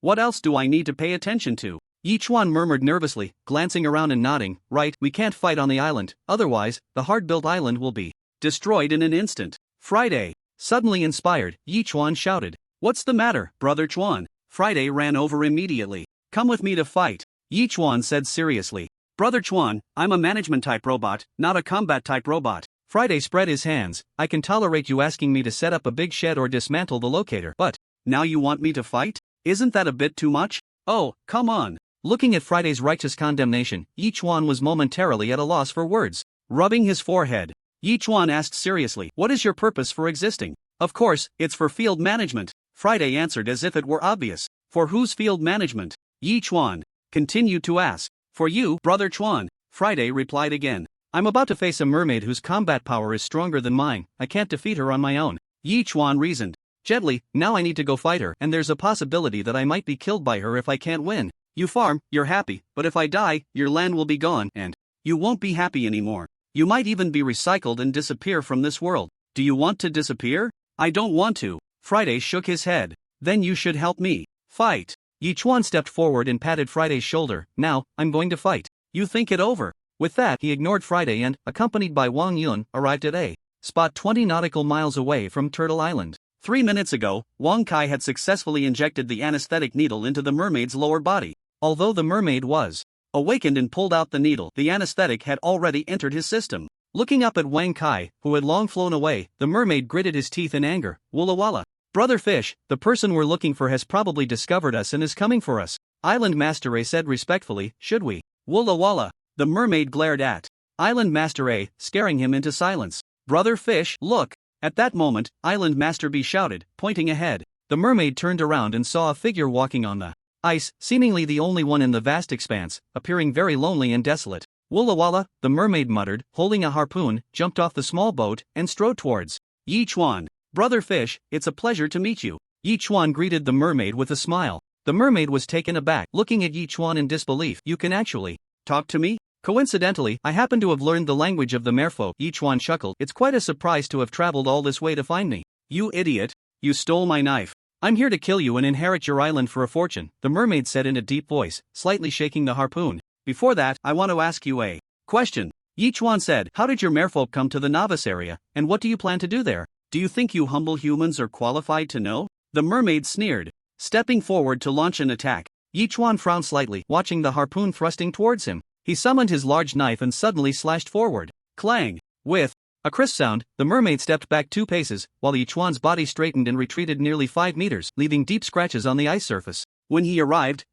Speaker 2: What else do I need to pay attention to? Yichuan murmured nervously, glancing around and nodding. Right, we can't fight on the island, otherwise, the hard-built island will be destroyed in an instant. Friday. Suddenly inspired, Yichuan shouted. What's the matter, Brother Chuan? Friday ran over immediately. Come with me to fight, Yichuan said seriously. Brother Chuan, I'm a management-type robot, not a combat-type robot. Friday spread his hands. I can tolerate you asking me to set up a big shed or dismantle the locator, but now you want me to fight? Isn't that a bit too much? Oh, come on. Looking at Friday's righteous condemnation, Yichuan was momentarily at a loss for words. Rubbing his forehead, Yichuan asked seriously, what is your purpose for existing? Of course, it's for field management. Friday answered as if it were obvious. For whose field management? Yichuan continued to ask. For you, Brother Chuan. Friday replied again. I'm about to face a mermaid whose combat power is stronger than mine. I can't defeat her on my own. Yichuan reasoned. Gently, now I need to go fight her, and there's a possibility that I might be killed by her if I can't win. You farm, you're happy, but if I die, your land will be gone, and you won't be happy anymore. You might even be recycled and disappear from this world. Do you want to disappear? I don't want to. Friday shook his head. Then you should help me fight. Yichuan stepped forward and patted Friday's shoulder. Now, I'm going to fight. You think it over. With that, he ignored Friday and, accompanied by Wang Yun, arrived at a spot 20 nautical miles away from Turtle Island. 3 minutes ago, Wang Kai had successfully injected the anesthetic needle into the mermaid's lower body. Although the mermaid was awakened and pulled out the needle, the anesthetic had already entered his system. Looking up at Wang Kai, who had long flown away, the mermaid gritted his teeth in anger. Walla walla. Brother Fish, the person we're looking for has probably discovered us and is coming for us. Island Master A said respectfully, should we? Walla walla. The mermaid glared at Island Master A, scaring him into silence. Brother Fish, look. At that moment, Island Master B shouted, pointing ahead. The mermaid turned around and saw a figure walking on the ice, seemingly the only one in the vast expanse, appearing very lonely and desolate. Walla walla, the mermaid muttered, holding a harpoon, jumped off the small boat, and strode towards Yichuan. Brother Fish, it's a pleasure to meet you. Yichuan greeted the mermaid with a smile. The mermaid was taken aback, looking at Yichuan in disbelief. You can actually talk to me? Coincidentally, I happen to have learned the language of the merfolk. Yichuan chuckled. It's quite a surprise to have traveled all this way to find me. You idiot. You stole my knife. I'm here to kill you and inherit your island for a fortune, the mermaid said in a deep voice, slightly shaking the harpoon. Before that, I want to ask you a question. Yichuan said, how did your merfolk come to the novice area, and what do you plan to do there? Do you think you humble humans are qualified to know? The mermaid sneered, stepping forward to launch an attack. Yichuan frowned slightly, watching the harpoon thrusting towards him. He summoned his large knife and suddenly slashed forward. Clang! With a crisp sound, the mermaid stepped back 2 paces, while Yichuan's body straightened and retreated nearly 5 meters, leaving deep scratches on the ice surface. When he arrived,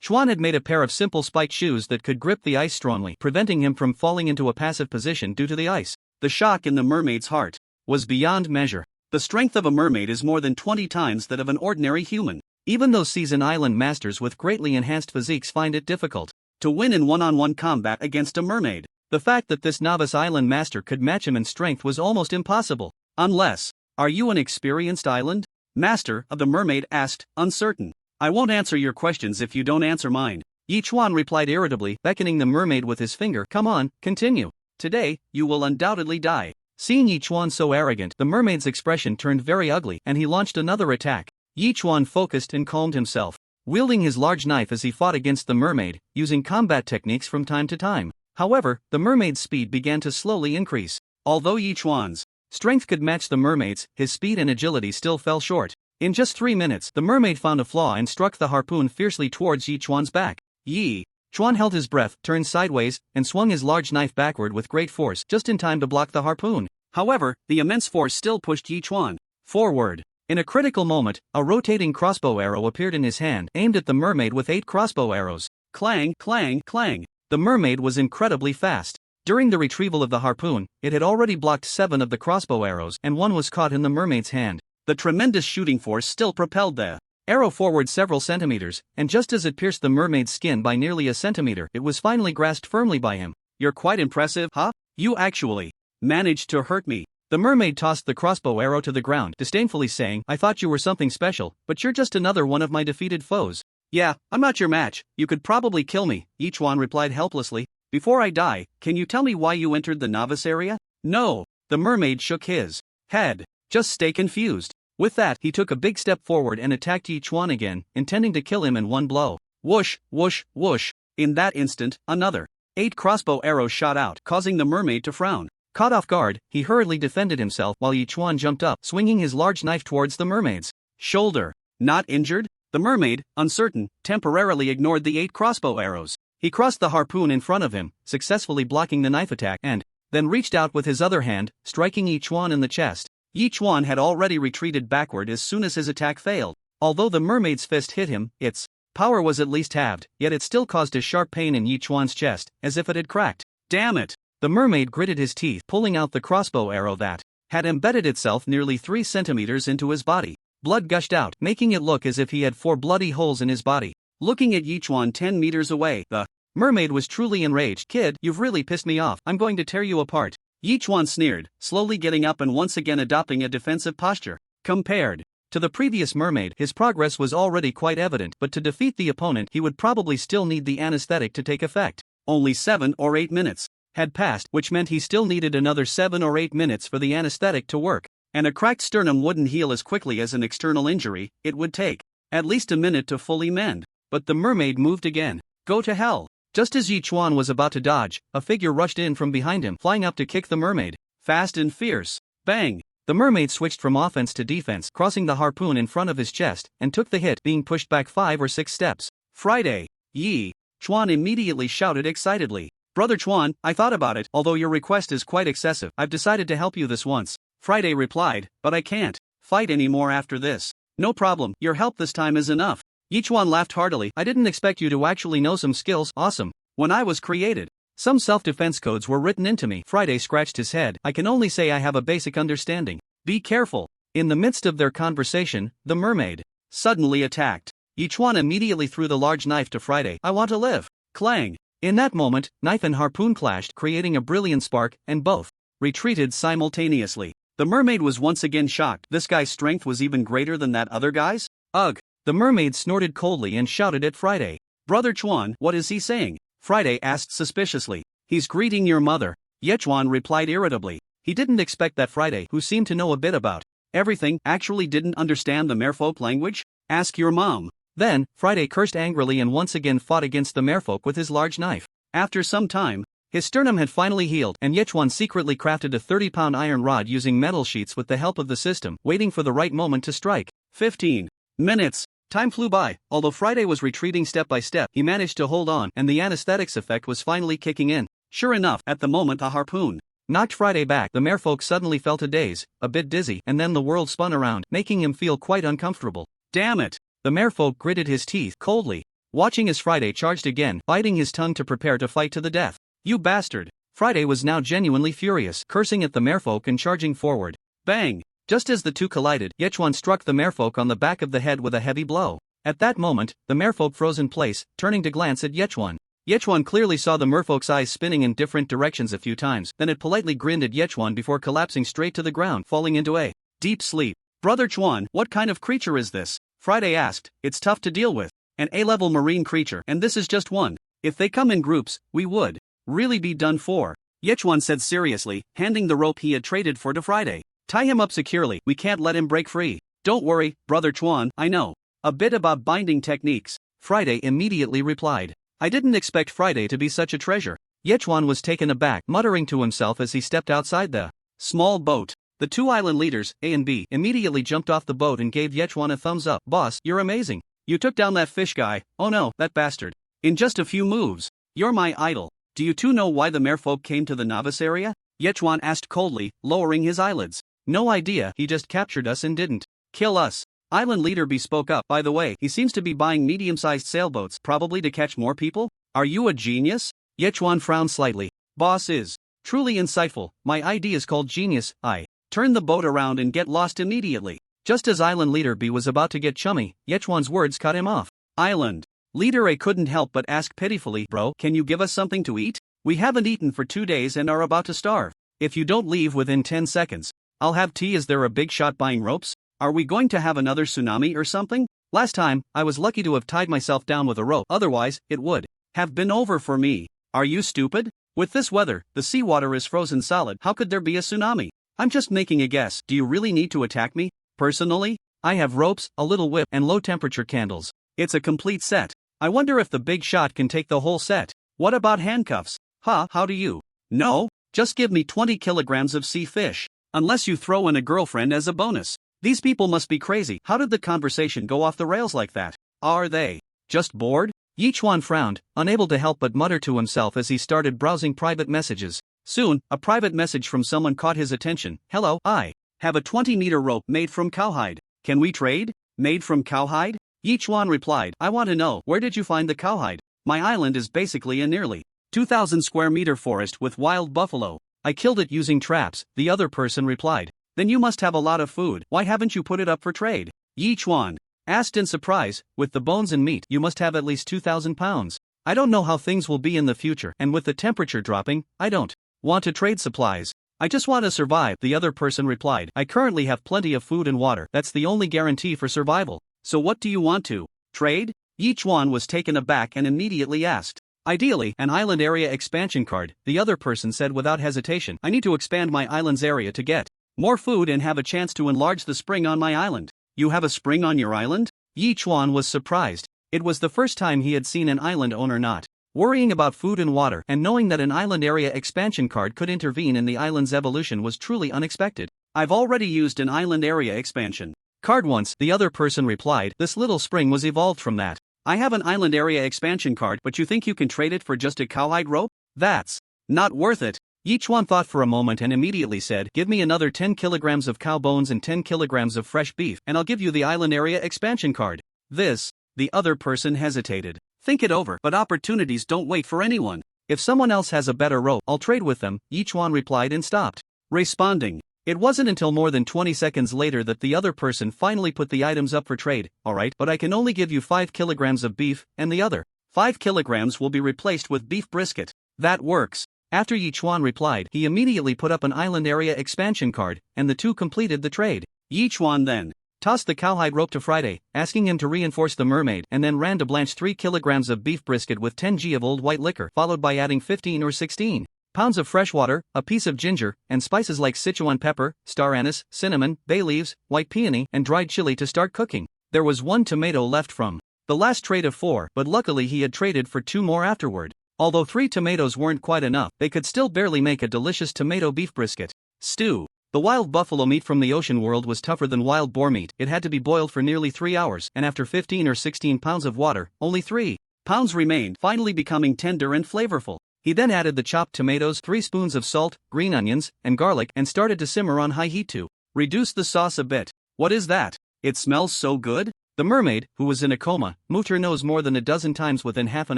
Speaker 2: Chuan had made a pair of simple spiked shoes that could grip the ice strongly, preventing him from falling into a passive position due to the ice. The shock in the mermaid's heart was beyond measure. The strength of a mermaid is more than 20 times that of an ordinary human. Even those seasoned island masters with greatly enhanced physiques find it difficult to win in one-on-one combat against a mermaid. The fact that this novice island master could match him in strength was almost impossible. Unless, are you an experienced island master? Of the mermaid asked, uncertain. I won't answer your questions if you don't answer mine. Yi Chuan replied irritably, beckoning the mermaid with his finger. Come on, continue. Today, you will undoubtedly die. Seeing Yi Chuan so arrogant, the mermaid's expression turned very ugly, and he launched another attack. Yi Chuan focused and calmed himself, wielding his large knife as he fought against the mermaid, using combat techniques from time to time. However, the mermaid's speed began to slowly increase. Although Yi Chuan's strength could match the mermaid's, his speed and agility still fell short. In just 3 minutes, the mermaid found a flaw and struck the harpoon fiercely towards Yi Chuan's back. Yi Chuan held his breath, turned sideways, and swung his large knife backward with great force, just in time to block the harpoon. However, the immense force still pushed Yi Chuan forward. In a critical moment, a rotating crossbow arrow appeared in his hand, aimed at the mermaid with 8 crossbow arrows. Clang, clang, clang. The mermaid was incredibly fast. During the retrieval of the harpoon, it had already blocked 7 of the crossbow arrows, and 1 was caught in the mermaid's hand. The tremendous shooting force still propelled the arrow forward several centimeters, and just as it pierced the mermaid's skin by nearly a centimeter, it was finally grasped firmly by him. You're quite impressive, huh? You actually managed to hurt me. The mermaid tossed the crossbow arrow to the ground, disdainfully saying, I thought you were something special, but you're just another one of my defeated foes. Yeah, I'm not your match. You could probably kill me, Yi Chuan replied helplessly. Before I die, can you tell me why you entered the novice area? No. The mermaid shook his head. Just stay confused. With that, he took a big step forward and attacked Yi Chuan again, intending to kill him in one blow. Whoosh, whoosh, whoosh. In that instant, another 8 crossbow arrows shot out, causing the mermaid to frown. Caught off guard, he hurriedly defended himself while Yi Chuan jumped up, swinging his large knife towards the mermaid's shoulder. Not injured? The mermaid, uncertain, temporarily ignored the 8 crossbow arrows. He crossed the harpoon in front of him, successfully blocking the knife attack, and then reached out with his other hand, striking Yi Chuan in the chest. Yi Chuan had already retreated backward as soon as his attack failed. Although the mermaid's fist hit him, its power was at least halved, yet it still caused a sharp pain in Yi Chuan's chest, as if it had cracked. Damn it! The mermaid gritted his teeth, pulling out the crossbow arrow that had embedded itself nearly 3 centimeters into his body. Blood gushed out, making it look as if he had 4 bloody holes in his body. Looking at Yi Chuan 10 meters away, the mermaid was truly enraged. Kid, you've really pissed me off. I'm going to tear you apart. Yi Chuan sneered, slowly getting up and once again adopting a defensive posture. Compared to the previous mermaid, his progress was already quite evident, but to defeat the opponent he would probably still need the anesthetic to take effect. Only 7 or 8 minutes had passed, which meant he still needed another 7 or 8 minutes for the anesthetic to work. And a cracked sternum wouldn't heal as quickly as an external injury. It would take at least a minute to fully mend. But the mermaid moved again. Go to hell. Just as Yi Chuan was about to dodge, a figure rushed in from behind him, flying up to kick the mermaid. Fast and fierce. Bang! The mermaid switched from offense to defense, crossing the harpoon in front of his chest, and took the hit, being pushed back 5 or 6 steps. Friday! Yi Chuan immediately shouted excitedly. Brother Chuan, I thought about it. Although your request is quite excessive, I've decided to help you this once. Friday replied, but I can't fight anymore after this. No problem, your help this time is enough. Yi Chuan laughed heartily. I didn't expect you to actually know some skills. Awesome. When I was created, some self-defense codes were written into me. Friday scratched his head. I can only say I have a basic understanding. Be careful. In the midst of their conversation, the mermaid suddenly attacked. Yi Chuan immediately threw the large knife to Friday. I want to live. Clang. In that moment, knife and harpoon clashed, creating a brilliant spark, and both retreated simultaneously. The mermaid was once again shocked. This guy's strength was even greater than that other guy's? Ugh. The mermaid snorted coldly and shouted at Friday. Brother Chuan, what is he saying? Friday asked suspiciously. He's greeting your mother. Ye Chuan replied irritably. He didn't expect that Friday, who seemed to know a bit about everything, actually didn't understand the merfolk language. Ask your mom. Then, Friday cursed angrily and once again fought against the merfolk with his large knife. After some time, his sternum had finally healed, and Ye Chuan secretly crafted a 30-pound iron rod using metal sheets with the help of the system, waiting for the right moment to strike. 15 minutes. Time flew by. Although Friday was retreating step by step, he managed to hold on, and the anesthetics effect was finally kicking in. Sure enough, at the moment a harpoon knocked Friday back, the merfolk suddenly felt a daze, a bit dizzy, and then the world spun around, making him feel quite uncomfortable. Damn it! The merfolk gritted his teeth coldly. watching as Friday charged again, biting his tongue to prepare to fight to the death. You bastard! Friday was now genuinely furious, cursing at the merfolk and charging forward. Bang! Just as the two collided, Yechuan struck the merfolk on the back of the head with a heavy blow. At that moment, the merfolk froze in place, turning to glance at Yechuan. Yechuan clearly saw the merfolk's eyes spinning in different directions a few times, then it politely grinned at Yechuan before collapsing straight to the ground, falling into a deep sleep. Brother Chuan, what kind of creature is this? Friday asked. It's tough to deal with. An A-level marine creature, and this is just one. If they come in groups, we would really be done for. Yechuan said seriously, handing the rope he had traded for to Friday. Tie him up securely, we can't let him break free. Don't worry, Brother Chuan, I know a bit about binding techniques. Friday immediately replied. I didn't expect Friday to be such a treasure. Yechuan was taken aback, muttering to himself as he stepped outside the small boat. The two island leaders, A and B, immediately jumped off the boat and gave Yechuan a thumbs up. Boss, you're amazing. You took down that fish guy. Oh no, that bastard. In just a few moves. You're my idol. Do you two know why the merfolk came to the novice area? Yechuan asked coldly, lowering his eyelids. No idea, he just captured us and didn't kill us. Island leader B spoke up. By the way, he seems to be buying medium-sized sailboats, probably to catch more people? Are you a genius? Yechuan frowned slightly. Boss is truly insightful. My idea is called genius. I turn the boat around and get lost immediately. Just as Island leader B was about to get chummy, Yechuan's words cut him off. Island leader A couldn't help but ask pitifully, bro, can you give us something to eat? We haven't eaten for 2 days and are about to starve. If you don't leave within 10 seconds, I'll have tea. Is there a big shot buying ropes? Are we going to have another tsunami or something? Last time, I was lucky to have tied myself down with a rope, otherwise, it would have been over for me. Are you stupid? With this weather, the seawater is frozen solid. How could there be a tsunami? I'm just making a guess. Do you really need to attack me? Personally, I have ropes, a little whip, and low-temperature candles. It's a complete set. I wonder if the big shot can take the whole set. What about handcuffs? How do you? No, just give me 20 kilograms of sea fish. Unless you throw in a girlfriend as a bonus. These people must be crazy. How did the conversation go off the rails like that? Are they just bored? Yechuan frowned, unable to help but mutter to himself as he started browsing private messages. Soon, a private message from someone caught his attention. Hello, I have a 20-meter rope made from cowhide. Can we trade? Made from cowhide? Yechuan replied, I want to know, where did you find the cowhide? My island is basically a nearly 2,000 square meter forest with wild buffalo. I killed it using traps, the other person replied. Then you must have a lot of food. Why haven't you put it up for trade? Yechuan asked in surprise. With the bones and meat, you must have at least 2,000 pounds. I don't know how things will be in the future, and with the temperature dropping, I don't want to trade supplies. I just want to survive, the other person replied. I currently have plenty of food and water. That's the only guarantee for survival. So what do you want to trade? Yechuan was taken aback and immediately asked. Ideally, an island area expansion card, the other person said without hesitation. I need to expand my island's area to get more food and have a chance to enlarge the spring on my island. You have a spring on your island? Yechuan was surprised. It was the first time he had seen an island owner not worrying about food and water, and knowing that an island area expansion card could intervene in the island's evolution was truly unexpected. I've already used an island area expansion card once, the other person replied. This little spring was evolved from that. I have an island area expansion card, but you think you can trade it for just a cowhide rope? That's not worth it. Yechuan thought for a moment and immediately said, give me another 10 kilograms of cow bones and 10 kilograms of fresh beef, and I'll give you the island area expansion card. The other person hesitated. Think it over, but opportunities don't wait for anyone. If someone else has a better rope, I'll trade with them, Yechuan replied and stopped responding. It wasn't until more than 20 seconds later that the other person finally put the items up for trade. Alright, but I can only give you 5 kilograms of beef, and the other 5 kilograms will be replaced with beef brisket. That works. After Yechuan replied, he immediately put up an island area expansion card, and the two completed the trade. Yechuan then tossed the cowhide rope to Friday, asking him to reinforce the mermaid, and then ran to blanch 3 kilograms of beef brisket with 10 g of old white liquor, followed by adding 15 or 16 pounds of fresh water, a piece of ginger, and spices like Sichuan pepper, star anise, cinnamon, bay leaves, white peony, and dried chili to start cooking. There was 1 tomato left from the last trade of 4, but luckily he had traded for 2 more afterward. Although 3 tomatoes weren't quite enough, they could still barely make a delicious tomato beef brisket stew. The wild buffalo meat from the ocean world was tougher than wild boar meat. It had to be boiled for nearly 3 hours, and after 15 or 16 pounds of water, only 3 pounds remained, finally becoming tender and flavorful. He then added the chopped tomatoes, 3 spoons of salt, green onions, and garlic, and started to simmer on high heat to reduce the sauce a bit. What is that? It smells so good. The mermaid, who was in a coma, moved her nose more than a dozen times within half an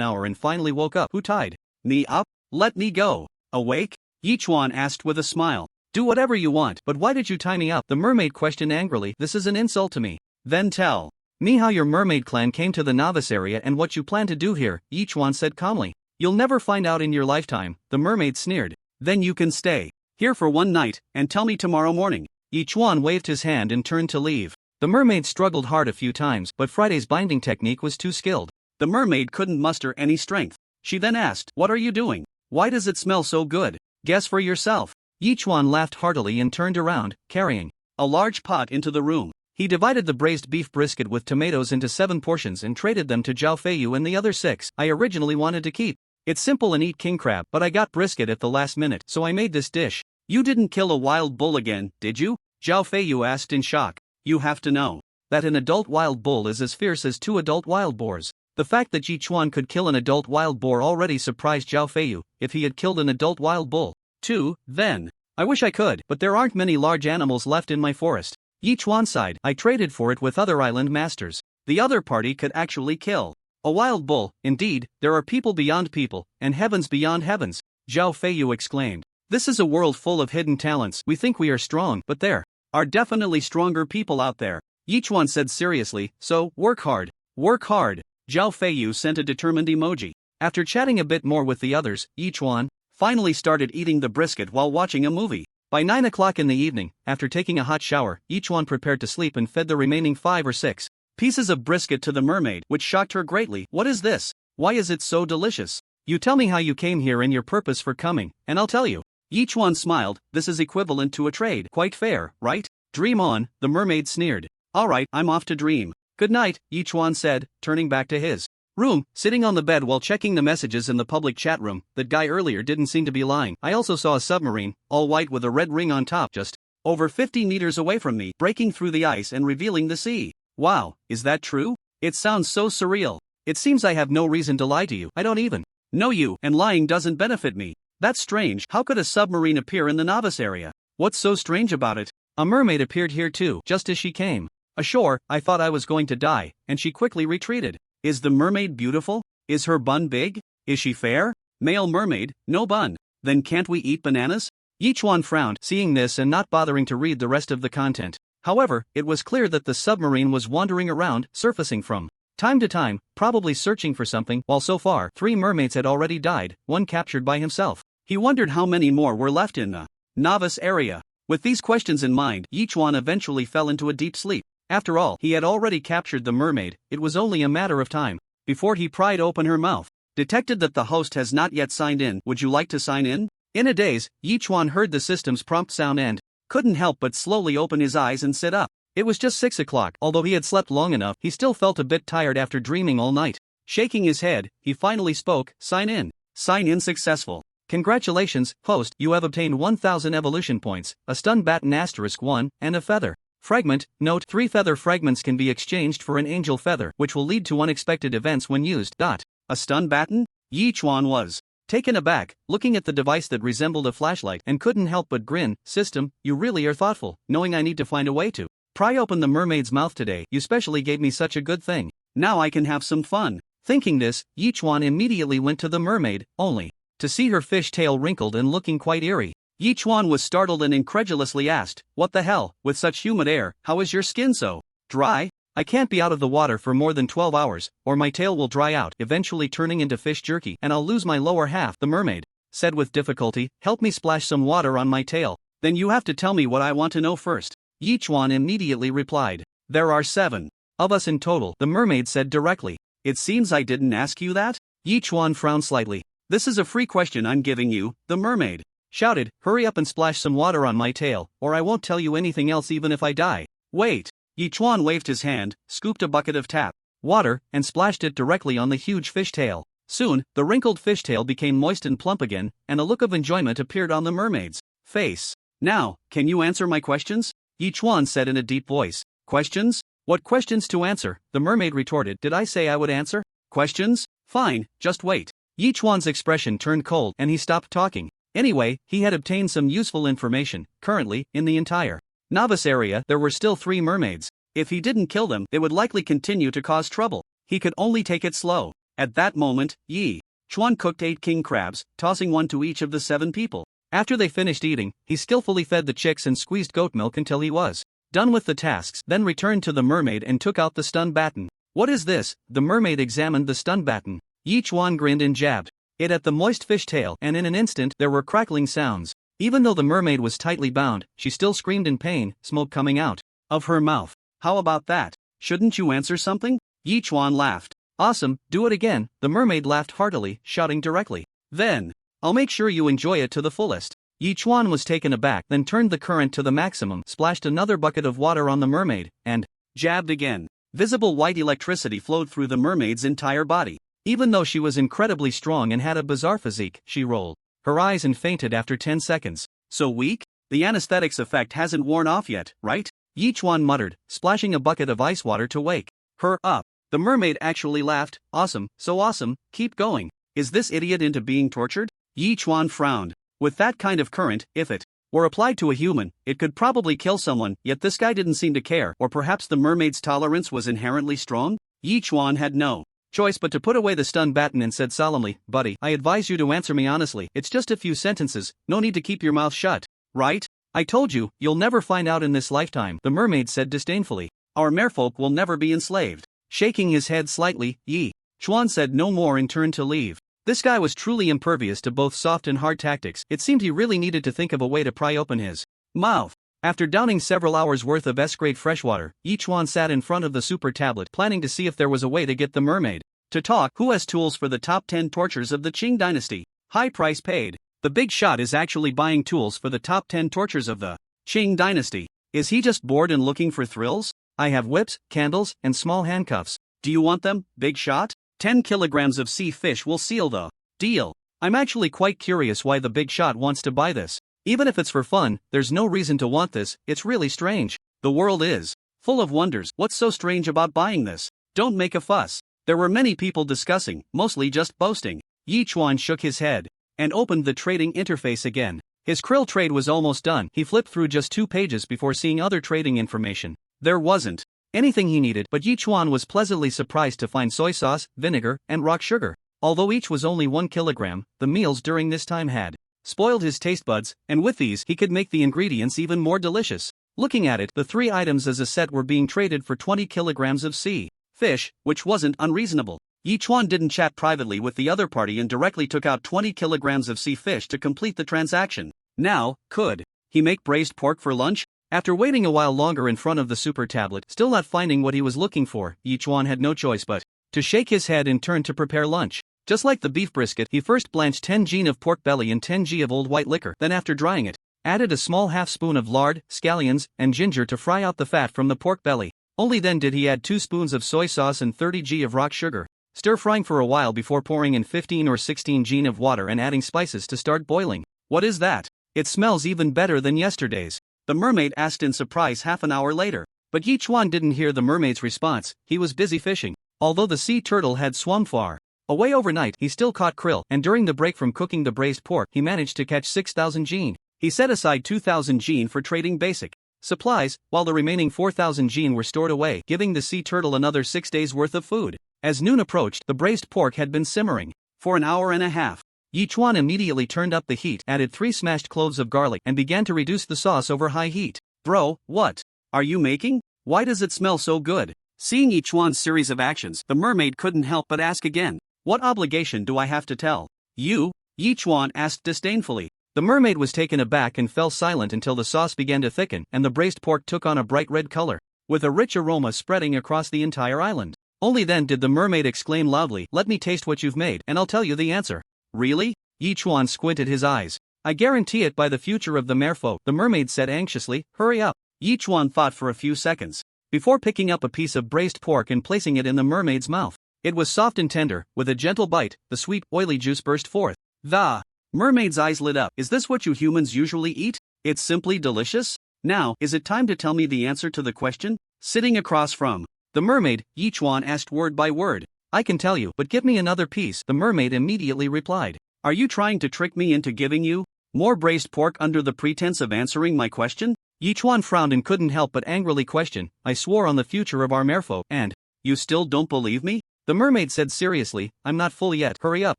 Speaker 2: hour and finally woke up. Who tied me up? Let me go. Awake? Yichuan asked with a smile. Do whatever you want, but why did you tie me up? The mermaid questioned angrily. This is an insult to me. Then tell me how your mermaid clan came to the novice area and what you plan to do here, Yichuan said calmly. You'll never find out in your lifetime, the mermaid sneered. Then you can stay here for one night, and tell me tomorrow morning. Yichuan waved his hand and turned to leave. The mermaid struggled hard a few times, but Friday's binding technique was too skilled. The mermaid couldn't muster any strength. She then asked, What are you doing? Why does it smell so good? Guess for yourself. Yichuan laughed heartily and turned around, carrying a large pot into the room. He divided the braised beef brisket with tomatoes into 7 portions and traded them to Zhao Feiyu and the other 6 I originally wanted to keep. It's simple and eat king crab, but I got brisket at the last minute, so I made this dish. You didn't kill a wild bull again, did you? Zhao Feiyu asked in shock. You have to know that an adult wild bull is as fierce as 2 adult wild boars. The fact that Yichuan could kill an adult wild boar already surprised Zhao Feiyu. If he had killed an adult wild bull, too, then I wish I could, but there aren't many large animals left in my forest. Yichuan sighed. I traded for it with other island masters. The other party could actually kill a wild bull. Indeed, there are people beyond people, and heavens beyond heavens, Zhao Feiyu exclaimed. This is a world full of hidden talents. We think we are strong, but there are definitely stronger people out there, Yichuan said seriously, so, work hard. Work hard. Zhao Feiyu sent a determined emoji. After chatting a bit more with the others, Yichuan finally started eating the brisket while watching a movie. By 9 o'clock in the evening, after taking a hot shower, Yichuan prepared to sleep and fed the remaining 5 or 6 pieces of brisket to the mermaid, which shocked her greatly. What is this? Why is it so delicious? You tell me how you came here and your purpose for coming, and I'll tell you. Yichuan smiled. This is equivalent to a trade. Quite fair, right? Dream on, the mermaid sneered. Alright, I'm off to dream. Good night, Yichuan said, turning back to his room. Sitting on the bed while checking the messages in the public chat room, that guy earlier didn't seem to be lying. I also saw a submarine, all white with a red ring on top, just over 50 meters away from me, breaking through the ice and revealing the sea. Wow, is that true? It sounds so surreal. It seems I have no reason to lie to you. I don't even know you, and lying doesn't benefit me. That's strange. How could a submarine appear in the novice area? What's so strange about it? A mermaid appeared here too, just as she came ashore. I thought I was going to die, and she quickly retreated. Is the mermaid beautiful? Is her bun big? Is she fair? Male mermaid, no bun. Then can't we eat bananas? Yichuan frowned, seeing this and not bothering to read the rest of the content. However, it was clear that the submarine was wandering around, surfacing from time to time, probably searching for something, while so far 3 mermaids had already died, 1 captured by himself. He wondered how many more were left in the novice area. With these questions in mind, Yichuan eventually fell into a deep sleep. After all, he had already captured the mermaid. It was only a matter of time before he pried open her mouth. Detected that the host has not yet signed in. Would you like to sign in? In a daze, Yichuan heard the system's prompt sound and couldn't help but slowly open his eyes and sit up. It was just 6 o'clock. Although he had slept long enough, he still felt a bit tired after dreaming all night. Shaking his head, he finally spoke. Sign in. Sign in successful. Congratulations, host, you have obtained 1000 evolution points, a stun baton *1, and a feather fragment. Note, 3 feather fragments can be exchanged for an angel feather, which will lead to unexpected events when used. A stun baton? Yichuan was taken aback, looking at the device that resembled a flashlight, and couldn't help but grin. System, you really are thoughtful, knowing I need to find a way to pry open the mermaid's mouth today. You specially gave me such a good thing. Now I can have some fun. Thinking this, Yichuan immediately went to the mermaid, only to see her fish tail wrinkled and looking quite eerie. Yichuan was startled and incredulously asked, What the hell, with such humid air, how is your skin so dry? I can't be out of the water for more than 12 hours, or my tail will dry out, eventually turning into fish jerky, and I'll lose my lower half. The mermaid said with difficulty, Help me splash some water on my tail. Then you have to tell me what I want to know first. Yichuan immediately replied, There are 7 of us in total, the mermaid said directly. It seems I didn't ask you that? Yichuan frowned slightly. This is a free question I'm giving you, the mermaid shouted. Hurry up and splash some water on my tail, or I won't tell you anything else even if I die. Wait. Yichuan waved his hand, scooped a bucket of tap water, and splashed it directly on the huge fishtail. Soon, the wrinkled fishtail became moist and plump again, and a look of enjoyment appeared on the mermaid's face. Now, can you answer my questions? Yichuan said in a deep voice. Questions? What questions to answer? The mermaid retorted. Did I say I would answer questions? Fine, just wait. Yichuan's expression turned cold and he stopped talking. Anyway, he had obtained some useful information. Currently, in the entire novice area, there were still 3 mermaids. If he didn't kill them, they would likely continue to cause trouble. He could only take it slow. At that moment, Yi Chuan cooked 8 king crabs, tossing one to each of the 7 people. After they finished eating, he skillfully fed the chicks and squeezed goat milk until he was done with the tasks, then returned to the mermaid and took out the stun baton. What is this? The mermaid examined the stun baton. Yi Chuan grinned and jabbed it at the moist fish tail, and in an instant there were crackling sounds. Even though the mermaid was tightly bound, she still screamed in pain, smoke coming out of her mouth. How about that? Shouldn't you answer something? Yi Chuan laughed. Awesome, do it again. The mermaid laughed heartily, shouting directly. Then, I'll make sure you enjoy it to the fullest. Yi Chuan was taken aback, then turned the current to the maximum, splashed another bucket of water on the mermaid, and jabbed again. Visible white electricity flowed through the mermaid's entire body. Even though she was incredibly strong and had a bizarre physique, she rolled her eyes and fainted after 10 seconds. So weak? The anesthetics effect hasn't worn off yet, right? Yi Chuan muttered, splashing a bucket of ice water to wake her up. The mermaid actually laughed. Awesome, so awesome, keep going. Is this idiot into being tortured? Yi Chuan frowned. With that kind of current, if it were applied to a human, it could probably kill someone, yet this guy didn't seem to care, or perhaps the mermaid's tolerance was inherently strong? Yi Chuan had no choice but to put away the stun baton and said solemnly, buddy, I advise you to answer me honestly. It's just a few sentences, no need to keep your mouth shut. Right? I told you, you'll never find out in this lifetime, the mermaid said disdainfully. Our merfolk will never be enslaved. Shaking his head slightly, Yi Chuan said no more and turned to leave. This guy was truly impervious to both soft and hard tactics. It seemed he really needed to think of a way to pry open his mouth. After downing several hours worth of S-grade freshwater, Yi Chuan sat in front of the super tablet planning to see if there was a way to get the mermaid to talk. Who has tools for the top 10 tortures of the Qing dynasty? High price paid. The big shot is actually buying tools for the top 10 tortures of the Qing dynasty. Is he just bored and looking for thrills? I have whips, candles, and small handcuffs. Do you want them, big shot? 10 kilograms of sea fish will seal the deal. I'm actually quite curious why the big shot wants to buy this. Even if it's for fun, there's no reason to want this. It's really strange. The world is full of wonders. What's so strange about buying this? Don't make a fuss. There were many people discussing, mostly just boasting. Yi Chuan shook his head and opened the trading interface again. His krill trade was almost done. He flipped through just 2 pages before seeing other trading information. There wasn't anything he needed, but Yi Chuan was pleasantly surprised to find soy sauce, vinegar, and rock sugar. Although each was only 1 kilogram, the meals during this time had spoiled his taste buds, and with these he could make the ingredients even more delicious. Looking at it, the 3 items as a set were being traded for 20 kilograms of sea fish, which wasn't unreasonable. Yi Chuan didn't chat privately with the other party and directly took out 20 kilograms of sea fish to complete the transaction. Now, could he make braised pork for lunch? After waiting a while longer in front of the super tablet, still not finding what he was looking for, Yi Chuan had no choice but to shake his head and turn to prepare lunch. Just like the beef brisket, he first blanched 10 g of pork belly and 10 g of old white liquor, then after drying it, added a small half spoon of lard, scallions, and ginger to fry out the fat from the pork belly. Only then did he add 2 spoons of soy sauce and 30 g of rock sugar, stir-frying for a while before pouring in 15 or 16 g of water and adding spices to start boiling. What is that? It smells even better than yesterday's, the mermaid asked in surprise half an hour later. But Yi Chuan didn't hear the mermaid's response. He was busy fishing. Although the sea turtle had swum far away overnight, he still caught krill, and during the break from cooking the braised pork, he managed to catch 6,000 jin. He set aside 2,000 jin for trading basic supplies, while the remaining 4,000 jin were stored away, giving the sea turtle another 6 days worth of food. As noon approached, the braised pork had been simmering for an hour and a half. Yi Chuan immediately turned up the heat, added 3 smashed cloves of garlic, and began to reduce the sauce over high heat. Bro, what are you making? Why does it smell so good? Seeing Yi Chuan's series of actions, the mermaid couldn't help but ask again. What obligation do I have to tell you? Yi Chuan asked disdainfully. The mermaid was taken aback and fell silent until the sauce began to thicken and the braised pork took on a bright red color, with a rich aroma spreading across the entire island. Only then did the mermaid exclaim loudly, "Let me taste what you've made, and I'll tell you the answer." Really? Yi Chuan squinted his eyes. I guarantee it by the future of the merfolk, the mermaid said anxiously. Hurry up. Yi Chuan thought for a few seconds before picking up a piece of braised pork and placing it in the mermaid's mouth. It was soft and tender. With a gentle bite, the sweet, oily juice burst forth. The mermaid's eyes lit up. Is this what you humans usually eat? It's simply delicious. Now, is it time to tell me the answer to the question? Sitting across from the mermaid, Yi Chuan asked word by word. I can tell you, but give me another piece, the mermaid immediately replied. Are you trying to trick me into giving you More braised pork under the pretense of answering my question? Yichuan frowned and couldn't help but angrily question, I swore on the future of our merfolk, and you still don't believe me? The mermaid said seriously, I'm not full yet, hurry up,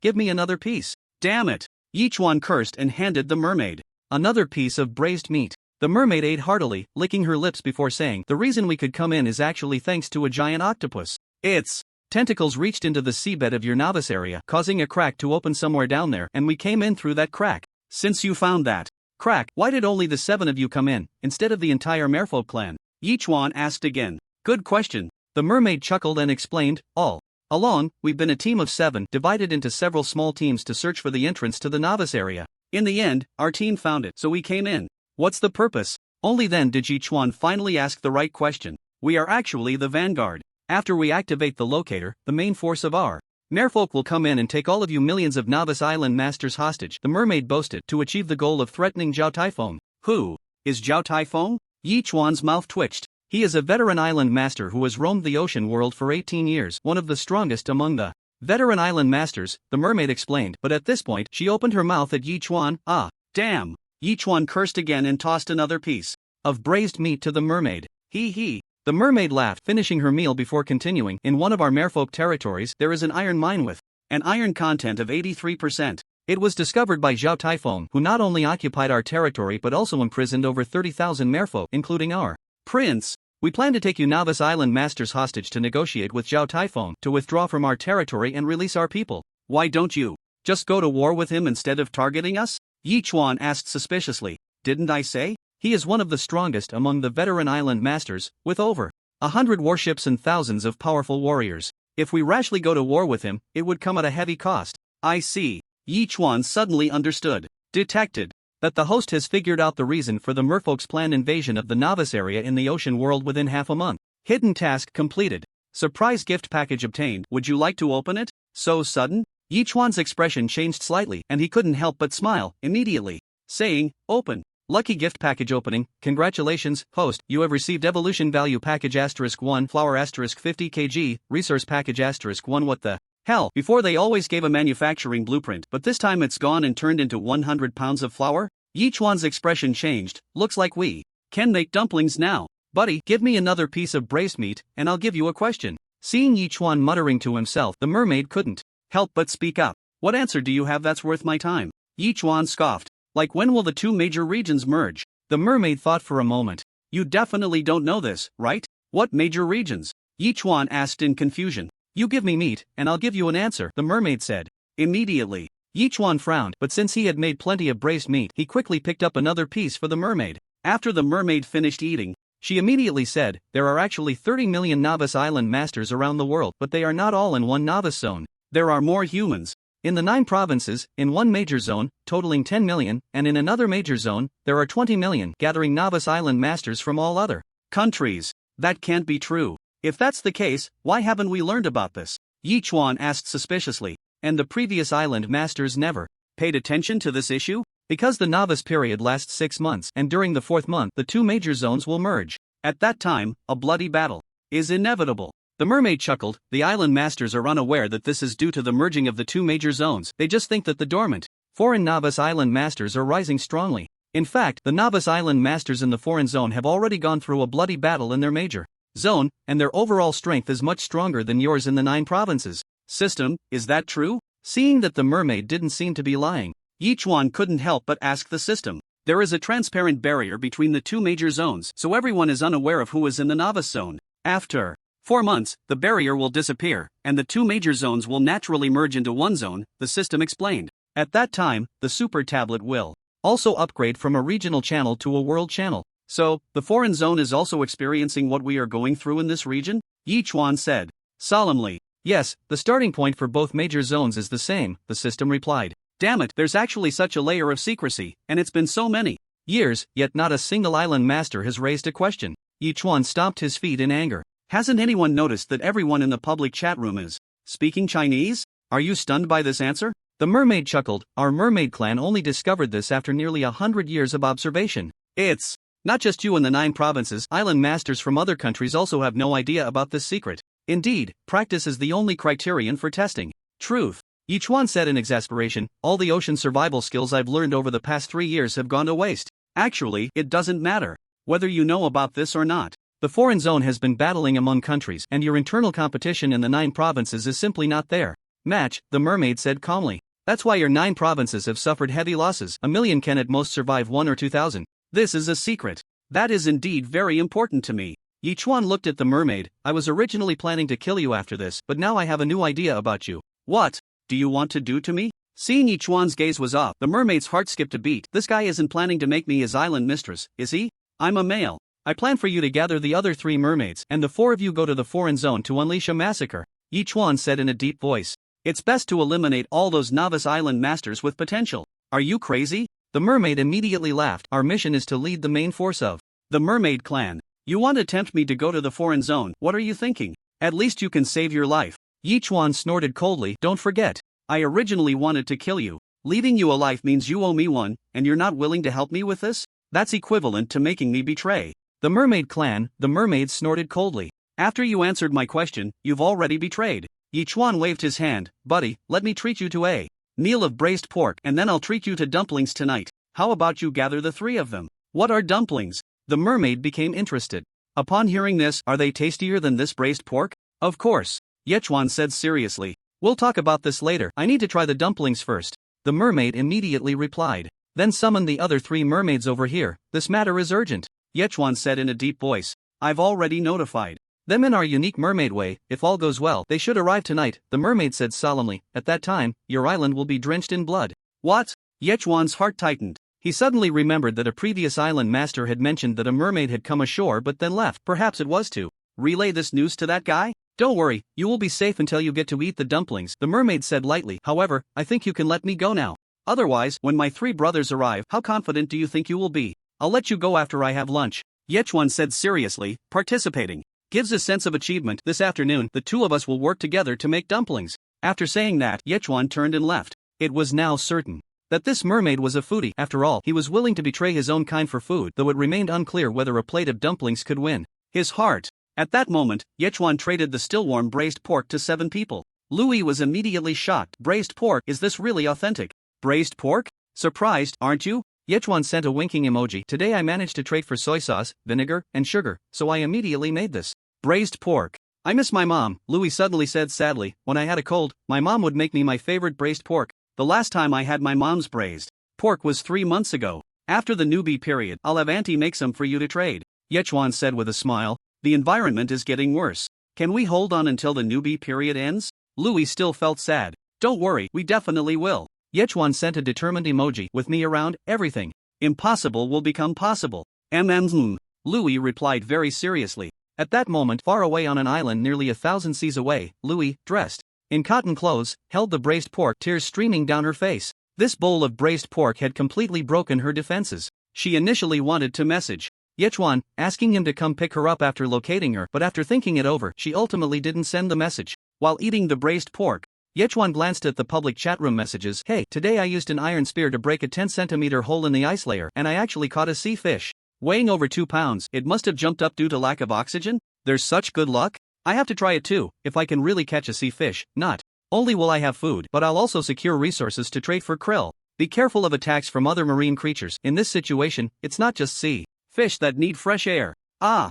Speaker 2: give me another piece. Damn it! Yichuan cursed and handed the mermaid another piece of braised meat. The mermaid ate heartily, licking her lips before saying, the reason we could come in is actually thanks to a giant octopus. Its tentacles reached into the seabed of your novice area, causing a crack to open somewhere down there, and we came in through that crack. Since you found that crack, why did only the 7 of you come in, instead of the entire merfolk clan? Yichuan asked again. Good question. The mermaid chuckled and explained, all along, we've been a team of 7, divided into several small teams to search for the entrance to the novice area. In the end, our team found it, so we came in. What's the purpose? Only then did Yichuan finally ask the right question. We are actually the vanguard. After we activate the locator, the main force of our merfolk will come in and take all of you millions of novice island masters hostage, the mermaid boasted, to achieve the goal of threatening Zhao Taifeng. Who is Zhao Taifeng? Yichuan's mouth twitched. He is a veteran island master who has roamed the ocean world for 18 years, one of the strongest among the veteran island masters, the mermaid explained, but at this point, she opened her mouth at Yichuan. Ah, damn! Yichuan cursed again and tossed another piece of braised meat to the mermaid. Hee. The mermaid laughed, finishing her meal before continuing, in one of our merfolk territories, there is an iron mine with an iron content of 83%. It was discovered by Zhao Taifeng, who not only occupied our territory but also imprisoned over 30,000 merfolk, including our prince. We plan to take you novice island masters hostage to negotiate with Zhao Taifeng to withdraw from our territory and release our people. Why don't you just go to war with him instead of targeting us? Yichuan asked suspiciously. Didn't I say? He is one of the strongest among the veteran island masters, with over 100 warships and thousands of powerful warriors. If we rashly go to war with him, it would come at a heavy cost. I see. Yichuan suddenly understood. Detected that the host has figured out the reason for the merfolk's planned invasion of the novice area in the ocean world within half a month. Hidden task completed. Surprise gift package obtained. Would you like to open it? So sudden? Yichuan's expression changed slightly and he couldn't help but smile immediately, saying, open. Lucky gift package opening. Congratulations, host, you have received evolution value package *1, flour *50 kg, resource package *1. What the hell? Before they always gave a manufacturing blueprint, but this time it's gone and turned into 100 pounds of flour? Yichuan's expression changed. Looks like we can make dumplings now. Buddy, give me another piece of braised meat, and I'll give you a question. Seeing Yichuan muttering to himself, the mermaid couldn't help but speak up. What answer do you have that's worth my time? Yichuan scoffed. Like when will the 2 major regions merge? The mermaid thought for a moment. You definitely don't know this, right? What major regions? Yichuan asked in confusion. You give me meat, and I'll give you an answer, the mermaid said. Immediately. Yichuan frowned, but since he had made plenty of braised meat, he quickly picked up another piece for the mermaid. After the mermaid finished eating, she immediately said, there are actually 30 million novice island masters around the world, but they are not all in one novice zone. There are more humans in the 9 provinces, in one major zone, totaling 10 million, and in another major zone, there are 20 million, gathering novice island masters from all other countries. That can't be true. If that's the case, why haven't we learned about this? Yichuan asked suspiciously. And the previous island masters never paid attention to this issue? Because the novice period lasts 6 months, and during the 4th month, the 2 major zones will merge. At that time, a bloody battle is inevitable. The mermaid chuckled. The island masters are unaware that this is due to the merging of the 2 major zones. They just think that the dormant foreign novice island masters are rising strongly. In fact, the novice island masters in the foreign zone have already gone through a bloody battle in their major zone, and their overall strength is much stronger than yours in the 9 provinces. System, is that true? Seeing that the mermaid didn't seem to be lying, Yichuan couldn't help but ask the system. There is a transparent barrier between the 2 major zones, so everyone is unaware of who is in the novice zone. After 4 months, the barrier will disappear, and the 2 major zones will naturally merge into one zone, the system explained. At that time, the super tablet will also upgrade from a regional channel to a world channel. So, the foreign zone is also experiencing what we are going through in this region? Yichuan said solemnly. Yes, the starting point for both major zones is the same, the system replied. Damn it, there's actually such a layer of secrecy, and it's been so many years, yet not a single island master has raised a question. Yichuan stomped his feet in anger. Hasn't anyone noticed that everyone in the public chat room is speaking Chinese? Are you stunned by this answer? The mermaid chuckled. Our mermaid clan only discovered this after nearly 100 years of observation. It's not just you in the 9 provinces, island masters from other countries also have no idea about this secret. Indeed, practice is the only criterion for testing truth. Yi Chuan said in exasperation, all the ocean survival skills I've learned over the past 3 years have gone to waste. Actually, it doesn't matter whether you know about this or not. The foreign zone has been battling among countries, and your internal competition in the 9 provinces is simply not there. Match, the mermaid said calmly. That's why your 9 provinces have suffered heavy losses. 1,000,000 can at most survive 1 or 2,000. This is a secret. That is indeed very important to me. Yi Chuan looked at the mermaid. I was originally planning to kill you after this, but now I have a new idea about you. What do you want to do to me? Seeing Yi Chuan's gaze was off, the mermaid's heart skipped a beat. This guy isn't planning to make me his island mistress, is he? I'm a male. I plan for you to gather the other 3 mermaids, and the 4 of you go to the foreign zone to unleash a massacre, Yi Chuan said in a deep voice. It's best to eliminate all those novice island masters with potential. Are you crazy? The mermaid immediately laughed. Our mission is to lead the main force of the mermaid clan. You want to tempt me to go to the foreign zone? What are you thinking? At least you can save your life. Yi Chuan snorted coldly. Don't forget, I originally wanted to kill you. Leaving you alive means you owe me one, and you're not willing to help me with this? That's equivalent to making me betray the mermaid clan. The mermaid snorted coldly. After you answered my question, you've already betrayed. Yi Chuan waved his hand. Buddy, let me treat you to a meal of braised pork, and then I'll treat you to dumplings tonight. How about you gather the 3 of them? What are dumplings? The mermaid became interested. Upon hearing this, are they tastier than this braised pork? Of course, Yi Chuan said seriously. We'll talk about this later. I need to try the dumplings first. The mermaid immediately replied. Then summon the other 3 mermaids over here. This matter is urgent, Yi Chuan said in a deep voice. I've already notified them in our unique mermaid way. If all goes well, they should arrive tonight, the mermaid said solemnly. At that time, your island will be drenched in blood. What? Yi Chuan's heart tightened. He suddenly remembered that a previous island master had mentioned that a mermaid had come ashore but then left. Perhaps it was to relay this news to that guy? Don't worry, you will be safe until you get to eat the dumplings, the mermaid said lightly. However, I think you can let me go now. Otherwise, when my 3 brothers arrive, how confident do you think you will be? I'll let you go after I have lunch, Yi Chuan said seriously. Participating gives a sense of achievement. This afternoon, the 2 of us will work together to make dumplings. After saying that, Yi Chuan turned and left. It was now certain that this mermaid was a foodie. After all, he was willing to betray his own kind for food, though it remained unclear whether a plate of dumplings could win his heart. At that moment, Yi Chuan traded the still-warm braised pork to 7 people. Louis was immediately shocked. Braised pork? Is this really authentic? Braised pork? Surprised, aren't you? Yi Chuan sent a winking emoji. Today I managed to trade for soy sauce, vinegar, and sugar, so I immediately made this braised pork. I miss my mom, Louis suddenly said sadly. When I had a cold, my mom would make me my favorite braised pork. The last time I had my mom's braised pork was 3 months ago. After the newbie period, I'll have Auntie make some for you to trade, Yi Chuan said with a smile. The environment is getting worse. Can we hold on until the newbie period ends? Louis still felt sad. Don't worry, we definitely will. Yi Chuan sent a determined emoji. With me around, everything impossible will become possible. Louis replied very seriously. At that moment, far away on an island nearly 1,000 seas away, Louis, dressed in cotton clothes, held the braised pork, tears streaming down her face. This bowl of braised pork had completely broken her defenses. She initially wanted to message Yi Chuan, asking him to come pick her up after locating her, but after thinking it over, she ultimately didn't send the message. While eating the braised pork, Yi Chuan glanced at the public chat room messages. Hey, today I used an iron spear to break a 10-centimeter hole in the ice layer, and I actually caught a sea fish weighing over 2 pounds. It must have jumped up due to lack of oxygen. There's such good luck. I have to try it too. If I can really catch a sea fish, not only will I have food, but I'll also secure resources to trade for krill. Be careful of attacks from other marine creatures. In this situation, it's not just sea fish that need fresh air.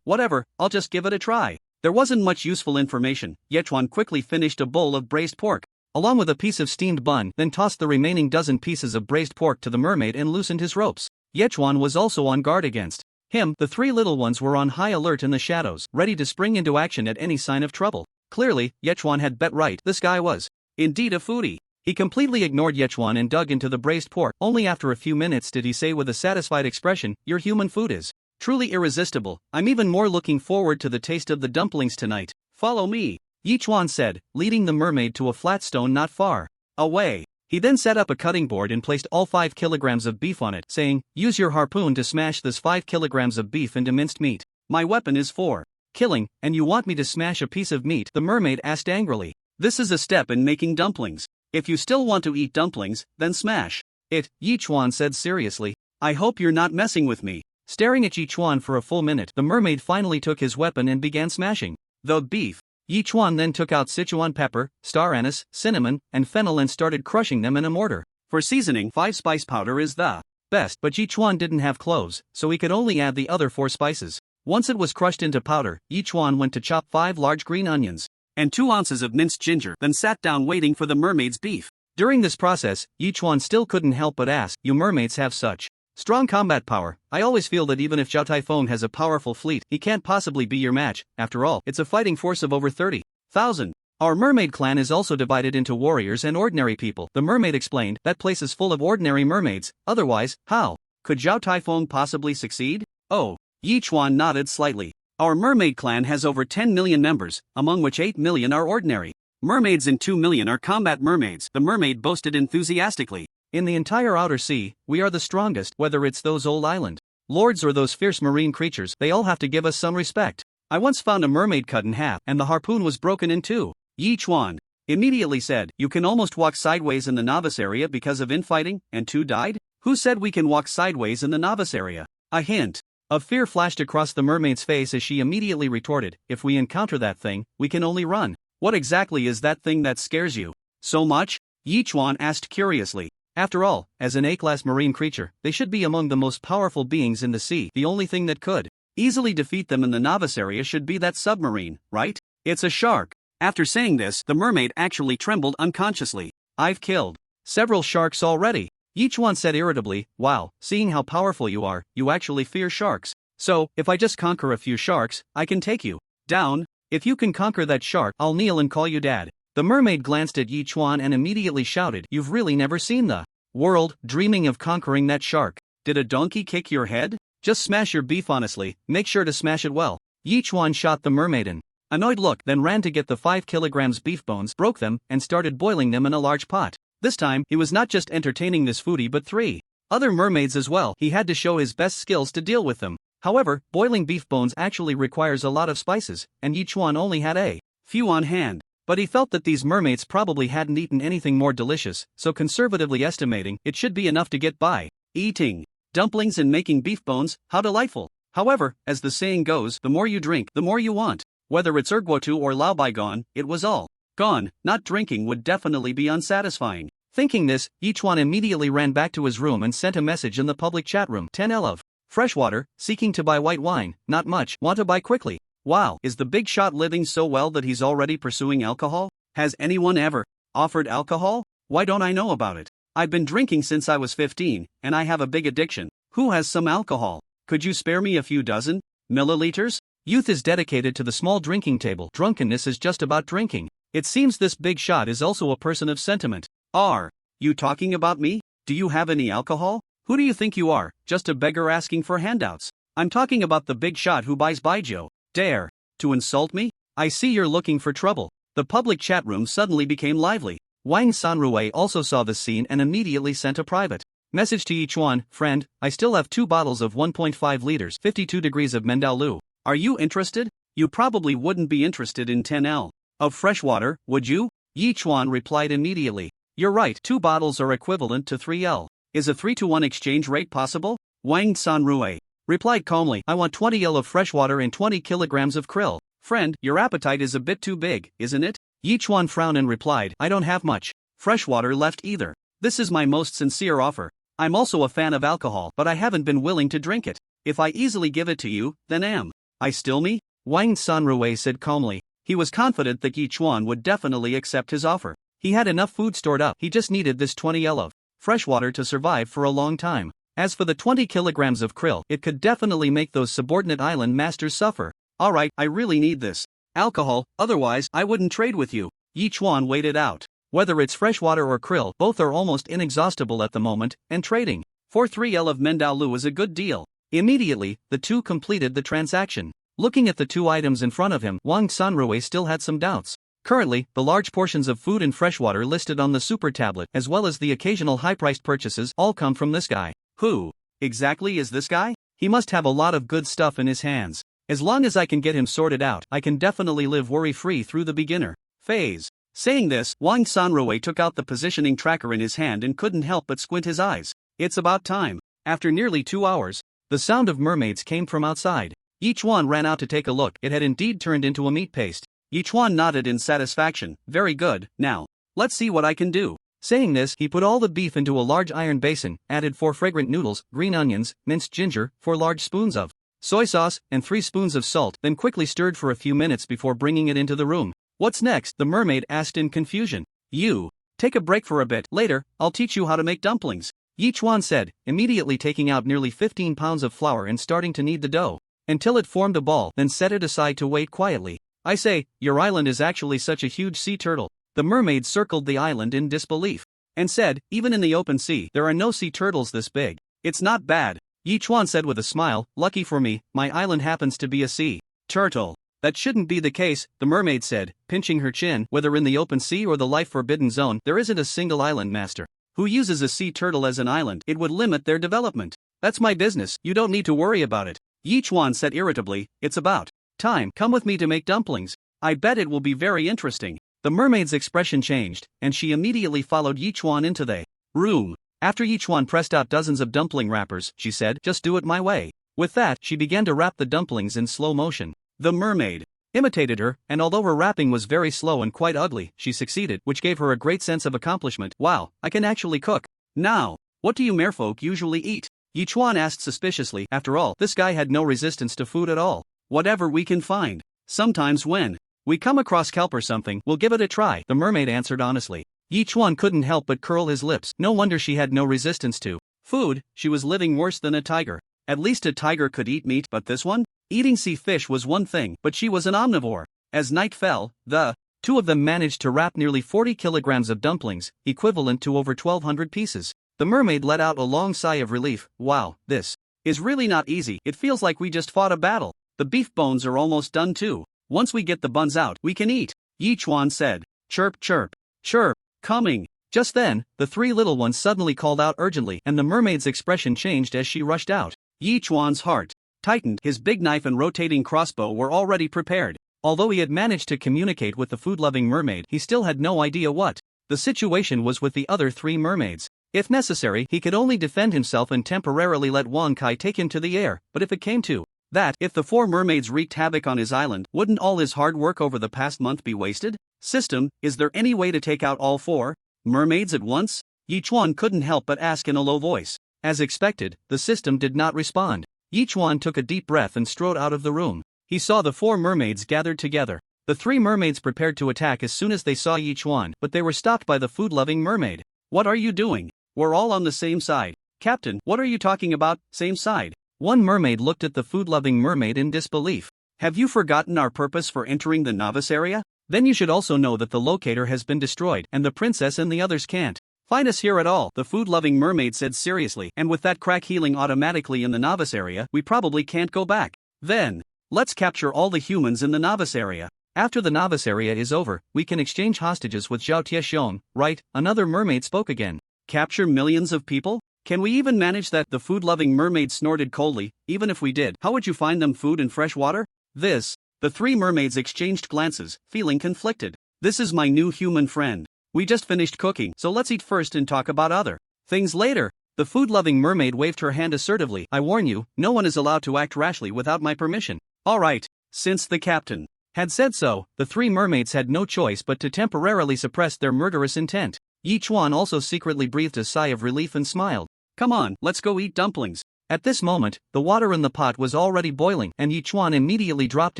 Speaker 2: Whatever, I'll just give it a try. There wasn't much useful information. Yi Chuan quickly finished a bowl of braised pork, along with a piece of steamed bun, then tossed the remaining dozen pieces of braised pork to the mermaid and loosened his ropes. Yi Chuan was also on guard against him. The 3 little ones were on high alert in the shadows, ready to spring into action at any sign of trouble. Clearly, Yi Chuan had bet right. This guy was indeed a foodie. He completely ignored Yi Chuan and dug into the braised pork. Only after a few minutes did he say with a satisfied expression, your human food is truly irresistible. I'm even more looking forward to the taste of the dumplings tonight. Follow me, Yi Chuan said, leading the mermaid to a flat stone not far away. He then set up a cutting board and placed all 5 kilograms of beef on it, saying, use your harpoon to smash this 5 kilograms of beef into minced meat. My weapon is for killing, and you want me to smash a piece of meat? The mermaid asked angrily. This is a step in making dumplings. If you still want to eat dumplings, then smash it, Yi Chuan said seriously. I hope you're not messing with me. Staring at Yi Chuan for a full minute, the mermaid finally took his weapon and began smashing the beef. Yichuan then took out Sichuan pepper, star anise, cinnamon, and fennel and started crushing them in a mortar. For seasoning, 5-spice powder is the best, but Yichuan didn't have cloves, so he could only add the other 4 spices. Once it was crushed into powder, Yichuan went to chop 5 large green onions and 2 ounces of minced ginger, then sat down waiting for the mermaid's beef. During this process, Yichuan still couldn't help but ask, "You mermaids have such strong combat power. I always feel that even if Zhao Taifeng has a powerful fleet, he can't possibly be your match. After all, it's a fighting force of over 30,000. Our mermaid clan is also divided into warriors and ordinary people." The mermaid explained, "That place is full of ordinary mermaids, otherwise, how could Zhao Taifeng possibly succeed?" "Oh." Yichuan nodded slightly. "Our mermaid clan has over 10 million members, among which 8 million are ordinary mermaids and 2 million are combat mermaids," the mermaid boasted enthusiastically. "In the entire outer sea, we are the strongest. Whether it's those old island lords or those fierce marine creatures, they all have to give us some respect. I once found a mermaid cut in half and the harpoon was broken in 2. Yichuan immediately said, "You can almost walk sideways in the novice area because of infighting, and 2 died? Who said we can walk sideways in the novice area?" A hint of fear flashed across the mermaid's face as she immediately retorted, "If we encounter that thing, we can only run." "What exactly is that thing that scares you so much?" Yichuan asked curiously. After all, as an A-class marine creature, they should be among the most powerful beings in the sea. The only thing that could easily defeat them in the novice area should be that submarine, right? It's a shark. After saying this, the mermaid actually trembled unconsciously. "I've killed several sharks already," Yichuan said irritably. "Wow, seeing how powerful you are, you actually fear sharks. So, if I just conquer a few sharks, I can take you down. If you can conquer that shark, I'll kneel and call you dad." The mermaid glanced at Yichuan and immediately shouted, "You've really never seen the world, dreaming of conquering that shark. Did a donkey kick your head? Just smash your beef honestly, make sure to smash it well." Yichuan shot the mermaid an annoyed look, then ran to get the 5 kilograms beef bones, broke them, and started boiling them in a large pot. This time, he was not just entertaining this foodie but 3 other mermaids as well. He had to show his best skills to deal with them. However, boiling beef bones actually requires a lot of spices, and Yichuan only had a few on hand. But he felt that these mermaids probably hadn't eaten anything more delicious, so conservatively estimating, it should be enough to get by. Eating dumplings and making beef bones, how delightful. However, as the saying goes, the more you drink, the more you want. Whether it's erguotu or lao baigon, it was all gone. Not drinking would definitely be unsatisfying. Thinking this, Yichuan immediately ran back to his room and sent a message in the public chat room. 10L of freshwater, seeking to buy white wine, not much, want to buy quickly. Wow, is the big shot living so well that he's already pursuing alcohol? Has anyone ever offered alcohol? Why don't I know about it? I've been drinking since I was 15, and I have a big addiction. Who has some alcohol? Could you spare me a few dozen milliliters? Youth is dedicated to the small drinking table. Drunkenness is just about drinking. It seems this big shot is also a person of sentiment. Are you talking about me? Do you have any alcohol? Who do you think you are, just a beggar asking for handouts? I'm talking about the big shot who buys baijiu. Dare to insult me? I see you're looking for trouble. The public chat room suddenly became lively. Wang Sanrui also saw the scene and immediately sent a private message to Yichuan. "Friend, I still have 2 bottles of 1.5 liters, 52 degrees of Mendao. Are you interested? You probably wouldn't be interested in 10L of fresh water, would you?" Yichuan replied immediately. "You're right, 2 bottles are equivalent to 3L. Is a 3-to-1 exchange rate possible?" Wang Sanrui replied calmly. "I want 20L of fresh water and 20 kilograms of krill." "Friend, your appetite is a bit too big, isn't it?" Yichuan frowned and replied, "I don't have much fresh water left either. This is my most sincere offer. I'm also a fan of alcohol, but I haven't been willing to drink it. If I easily give it to you, then am I still me?" Wang Sanrui said calmly. He was confident that Yichuan would definitely accept his offer. He had enough food stored up, he just needed this 20L of fresh water to survive for a long time. As for the 20 kilograms of krill, it could definitely make those subordinate island masters suffer. "Alright, I really need this alcohol, otherwise I wouldn't trade with you." Yichuan waited out. Whether it's freshwater or krill, both are almost inexhaustible at the moment, and trading for 3L of Mendao is a good deal. Immediately, the two completed the transaction. Looking at the 2 items in front of him, Wang Sanrui still had some doubts. Currently, the large portions of food and freshwater listed on the super tablet, as well as the occasional high-priced purchases, all come from this guy. Who exactly is this guy? He must have a lot of good stuff in his hands. As long as I can get him sorted out, I can definitely live worry-free through the beginner phase. Saying this, Wang Sanrui took out the positioning tracker in his hand and couldn't help but squint his eyes. It's about time. After nearly 2 hours, the sound of mermaids came from outside. Each one ran out to take a look. It had indeed turned into a meat paste. Yichuan nodded in satisfaction. Very good, now, let's see what I can do. Saying this, he put all the beef into a large iron basin, added 4 fragrant noodles, green onions, minced ginger, 4 large spoons of soy sauce, and 3 spoons of salt, then quickly stirred for a few minutes before bringing it into the room. What's next? The mermaid asked in confusion. You. Take a break for a bit. Later, I'll teach you how to make dumplings. Yichuan said, immediately taking out nearly 15 pounds of flour and starting to knead the dough until it formed a ball, then set it aside to wait quietly. I say, your island is actually such a huge sea turtle. The mermaid circled the island in disbelief and said, even in the open sea, there are no sea turtles this big. It's not bad. Yichuan said with a smile, lucky for me, my island happens to be a sea turtle. That shouldn't be the case, the mermaid said, pinching her chin. Whether in the open sea or the life-forbidden zone, there isn't a single island master who uses a sea turtle as an island. It would limit their development. That's my business, you don't need to worry about it. Yichuan said irritably, it's about time. Come with me to make dumplings. I bet it will be very interesting. The mermaid's expression changed, and she immediately followed Yichuan into the room. After Yichuan pressed out dozens of dumpling wrappers, she said, just do it my way. With that, she began to wrap the dumplings in slow motion. The mermaid imitated her, and although her wrapping was very slow and quite ugly, she succeeded, which gave her a great sense of accomplishment. Wow, I can actually cook. Now, what do you merfolk usually eat? Yichuan asked suspiciously. After all, this guy had no resistance to food at all. Whatever we can find. Sometimes when we come across kelp or something, we'll give it a try, the mermaid answered honestly. Yichuan couldn't help but curl his lips. No wonder she had no resistance to food, she was living worse than a tiger. At least a tiger could eat meat, but this one? Eating sea fish was one thing, but she was an omnivore. As night fell, the two of them managed to wrap nearly 40 kilograms of dumplings, equivalent to over 1,200 pieces. The mermaid let out a long sigh of relief. Wow, this is really not easy. It feels like we just fought a battle. The beef bones are almost done too. Once we get the buns out, we can eat, Yichuan said. Chirp chirp. Chirp. Coming. Just then, the 3 little ones suddenly called out urgently, and the mermaid's expression changed as she rushed out. Yichuan's heart tightened. His big knife and rotating crossbow were already prepared. Although he had managed to communicate with the food-loving mermaid, he still had no idea what the situation was with the other 3 mermaids. If necessary, he could only defend himself and temporarily let Wang Kai take him to the air, but if it came to that, if the 4 mermaids wreaked havoc on his island, wouldn't all his hard work over the past month be wasted? System, is there any way to take out all 4 mermaids at once? Yichuan couldn't help but ask in a low voice. As expected, the system did not respond. Yichuan took a deep breath and strode out of the room. He saw the 4 mermaids gathered together. The 3 mermaids prepared to attack as soon as they saw Yichuan, but they were stopped by the food-loving mermaid. What are you doing? We're all on the same side. Captain, what are you talking about, same side? One mermaid looked at the food-loving mermaid in disbelief. Have you forgotten our purpose for entering the novice area? Then you should also know that the locator has been destroyed, and the princess and the others can't find us here at all, the food-loving mermaid said seriously, and with that crack healing automatically in the novice area, we probably can't go back. Then, let's capture all the humans in the novice area. After the novice area is over, we can exchange hostages with Zhao Tiexiong, right? Another mermaid spoke again. Capture millions of people? Can we even manage that? The food-loving mermaid snorted coldly. Even if we did, how would you find them food and fresh water? The 3 mermaids exchanged glances, feeling conflicted. This is my new human friend. We just finished cooking, so let's eat first and talk about other things later. The food-loving mermaid waved her hand assertively. I warn you, no one is allowed to act rashly without my permission. All right. Since the captain had said so, the 3 mermaids had no choice but to temporarily suppress their murderous intent. Yichuan also secretly breathed a sigh of relief and smiled. Come on, let's go eat dumplings. At this moment, the water in the pot was already boiling, and Yichuan immediately dropped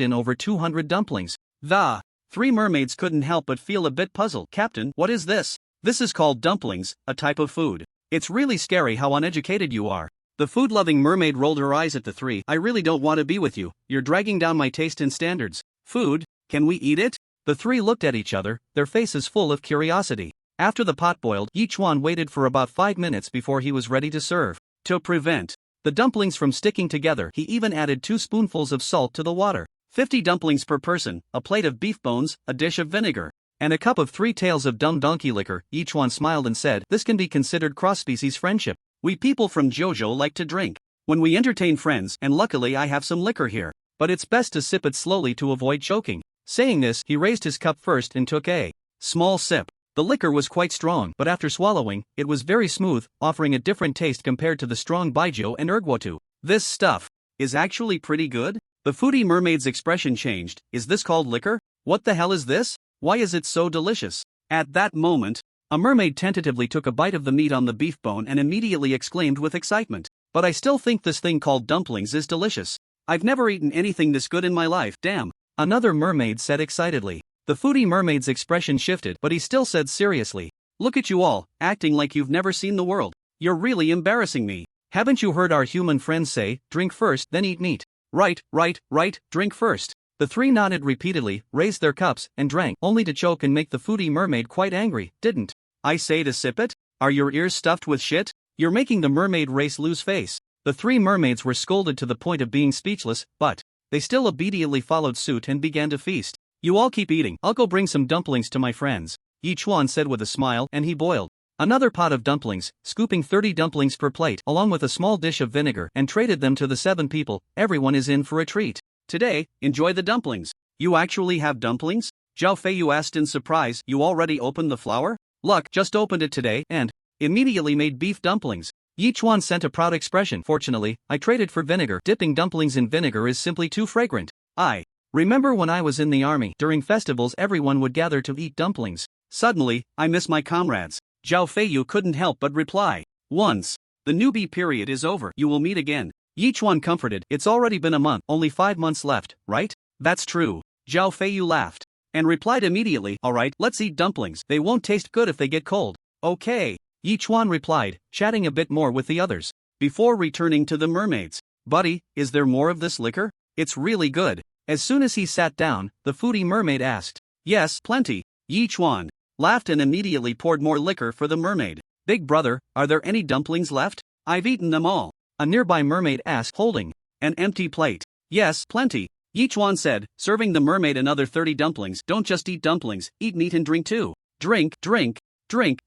Speaker 2: in over 200 dumplings. The 3 mermaids couldn't help but feel a bit puzzled. Captain, what is this? This is called dumplings, a type of food. It's really scary how uneducated you are. The food-loving mermaid rolled her eyes at the 3. I really don't want to be with you. You're dragging down my taste and standards. Food? Can we eat it? The 3 looked at each other, their faces full of curiosity. After the pot boiled, Yichuan waited for about 5 minutes before he was ready to serve. To prevent the dumplings from sticking together, he even added 2 spoonfuls of salt to the water. 50 dumplings per person, a plate of beef bones, a dish of vinegar, and a cup of 3 taels of dumb donkey liquor. Yichuan smiled and said, this can be considered cross-species friendship. We people from Jojo like to drink when we entertain friends, and luckily I have some liquor here. But it's best to sip it slowly to avoid choking. Saying this, he raised his cup first and took a small sip. The liquor was quite strong, but after swallowing, it was very smooth, offering a different taste compared to the strong baijiu and erguotu. This stuff is actually pretty good? The foodie mermaid's expression changed. Is this called liquor? What the hell is this? Why is it so delicious? At that moment, a mermaid tentatively took a bite of the meat on the beef bone and immediately exclaimed with excitement, "But I still think this thing called dumplings is delicious. I've never eaten anything this good in my life, damn." Another mermaid said excitedly. The foodie mermaid's expression shifted, but he still said seriously, "Look at you all, acting like you've never seen the world. You're really embarrassing me. Haven't you heard our human friends say, drink first, then eat meat? Right, drink first." The three nodded repeatedly, raised their cups, and drank, only to choke and make the foodie mermaid quite angry. "Didn't I say to sip it? Are your ears stuffed with shit? You're making the mermaid race lose face." The three mermaids were scolded to the point of being speechless, but they still obediently followed suit and began to feast. "You all keep eating, I'll go bring some dumplings to my friends," Yichuan said with a smile, and he boiled another pot of dumplings, scooping 30 dumplings per plate along with a small dish of vinegar, and traded them to the 7 people. "Everyone is in for a treat today, enjoy the dumplings." "You actually have dumplings?" Zhao Feiyu asked in surprise. "You already opened the flour?" "Luck, just opened it today, and immediately made beef dumplings." Yichuan sent a proud expression. "Fortunately, I traded for vinegar. Dipping dumplings in vinegar is simply too fragrant. I remember when I was in the army, during festivals everyone would gather to eat dumplings. Suddenly, I miss my comrades." Zhao Feiyu couldn't help but reply, "Once the newbie period is over, you will meet again." Yichuan comforted, "It's already been a month, only 5 months left, right?" "That's true." Zhao Feiyu laughed and replied immediately, "Alright, let's eat dumplings. They won't taste good if they get cold." "Okay," Yichuan replied, chatting a bit more with the others before returning to the mermaids. "Buddy, is there more of this liquor? It's really good." As soon as he sat down, the foodie mermaid asked. "Yes, plenty." Yichuan laughed and immediately poured more liquor for the mermaid. "Big brother, are there any dumplings left? I've eaten them all." A nearby mermaid asked, holding an empty plate. "Yes, plenty," Yichuan said, serving the mermaid another 30 dumplings. "Don't just eat dumplings, eat meat and drink too. Drink,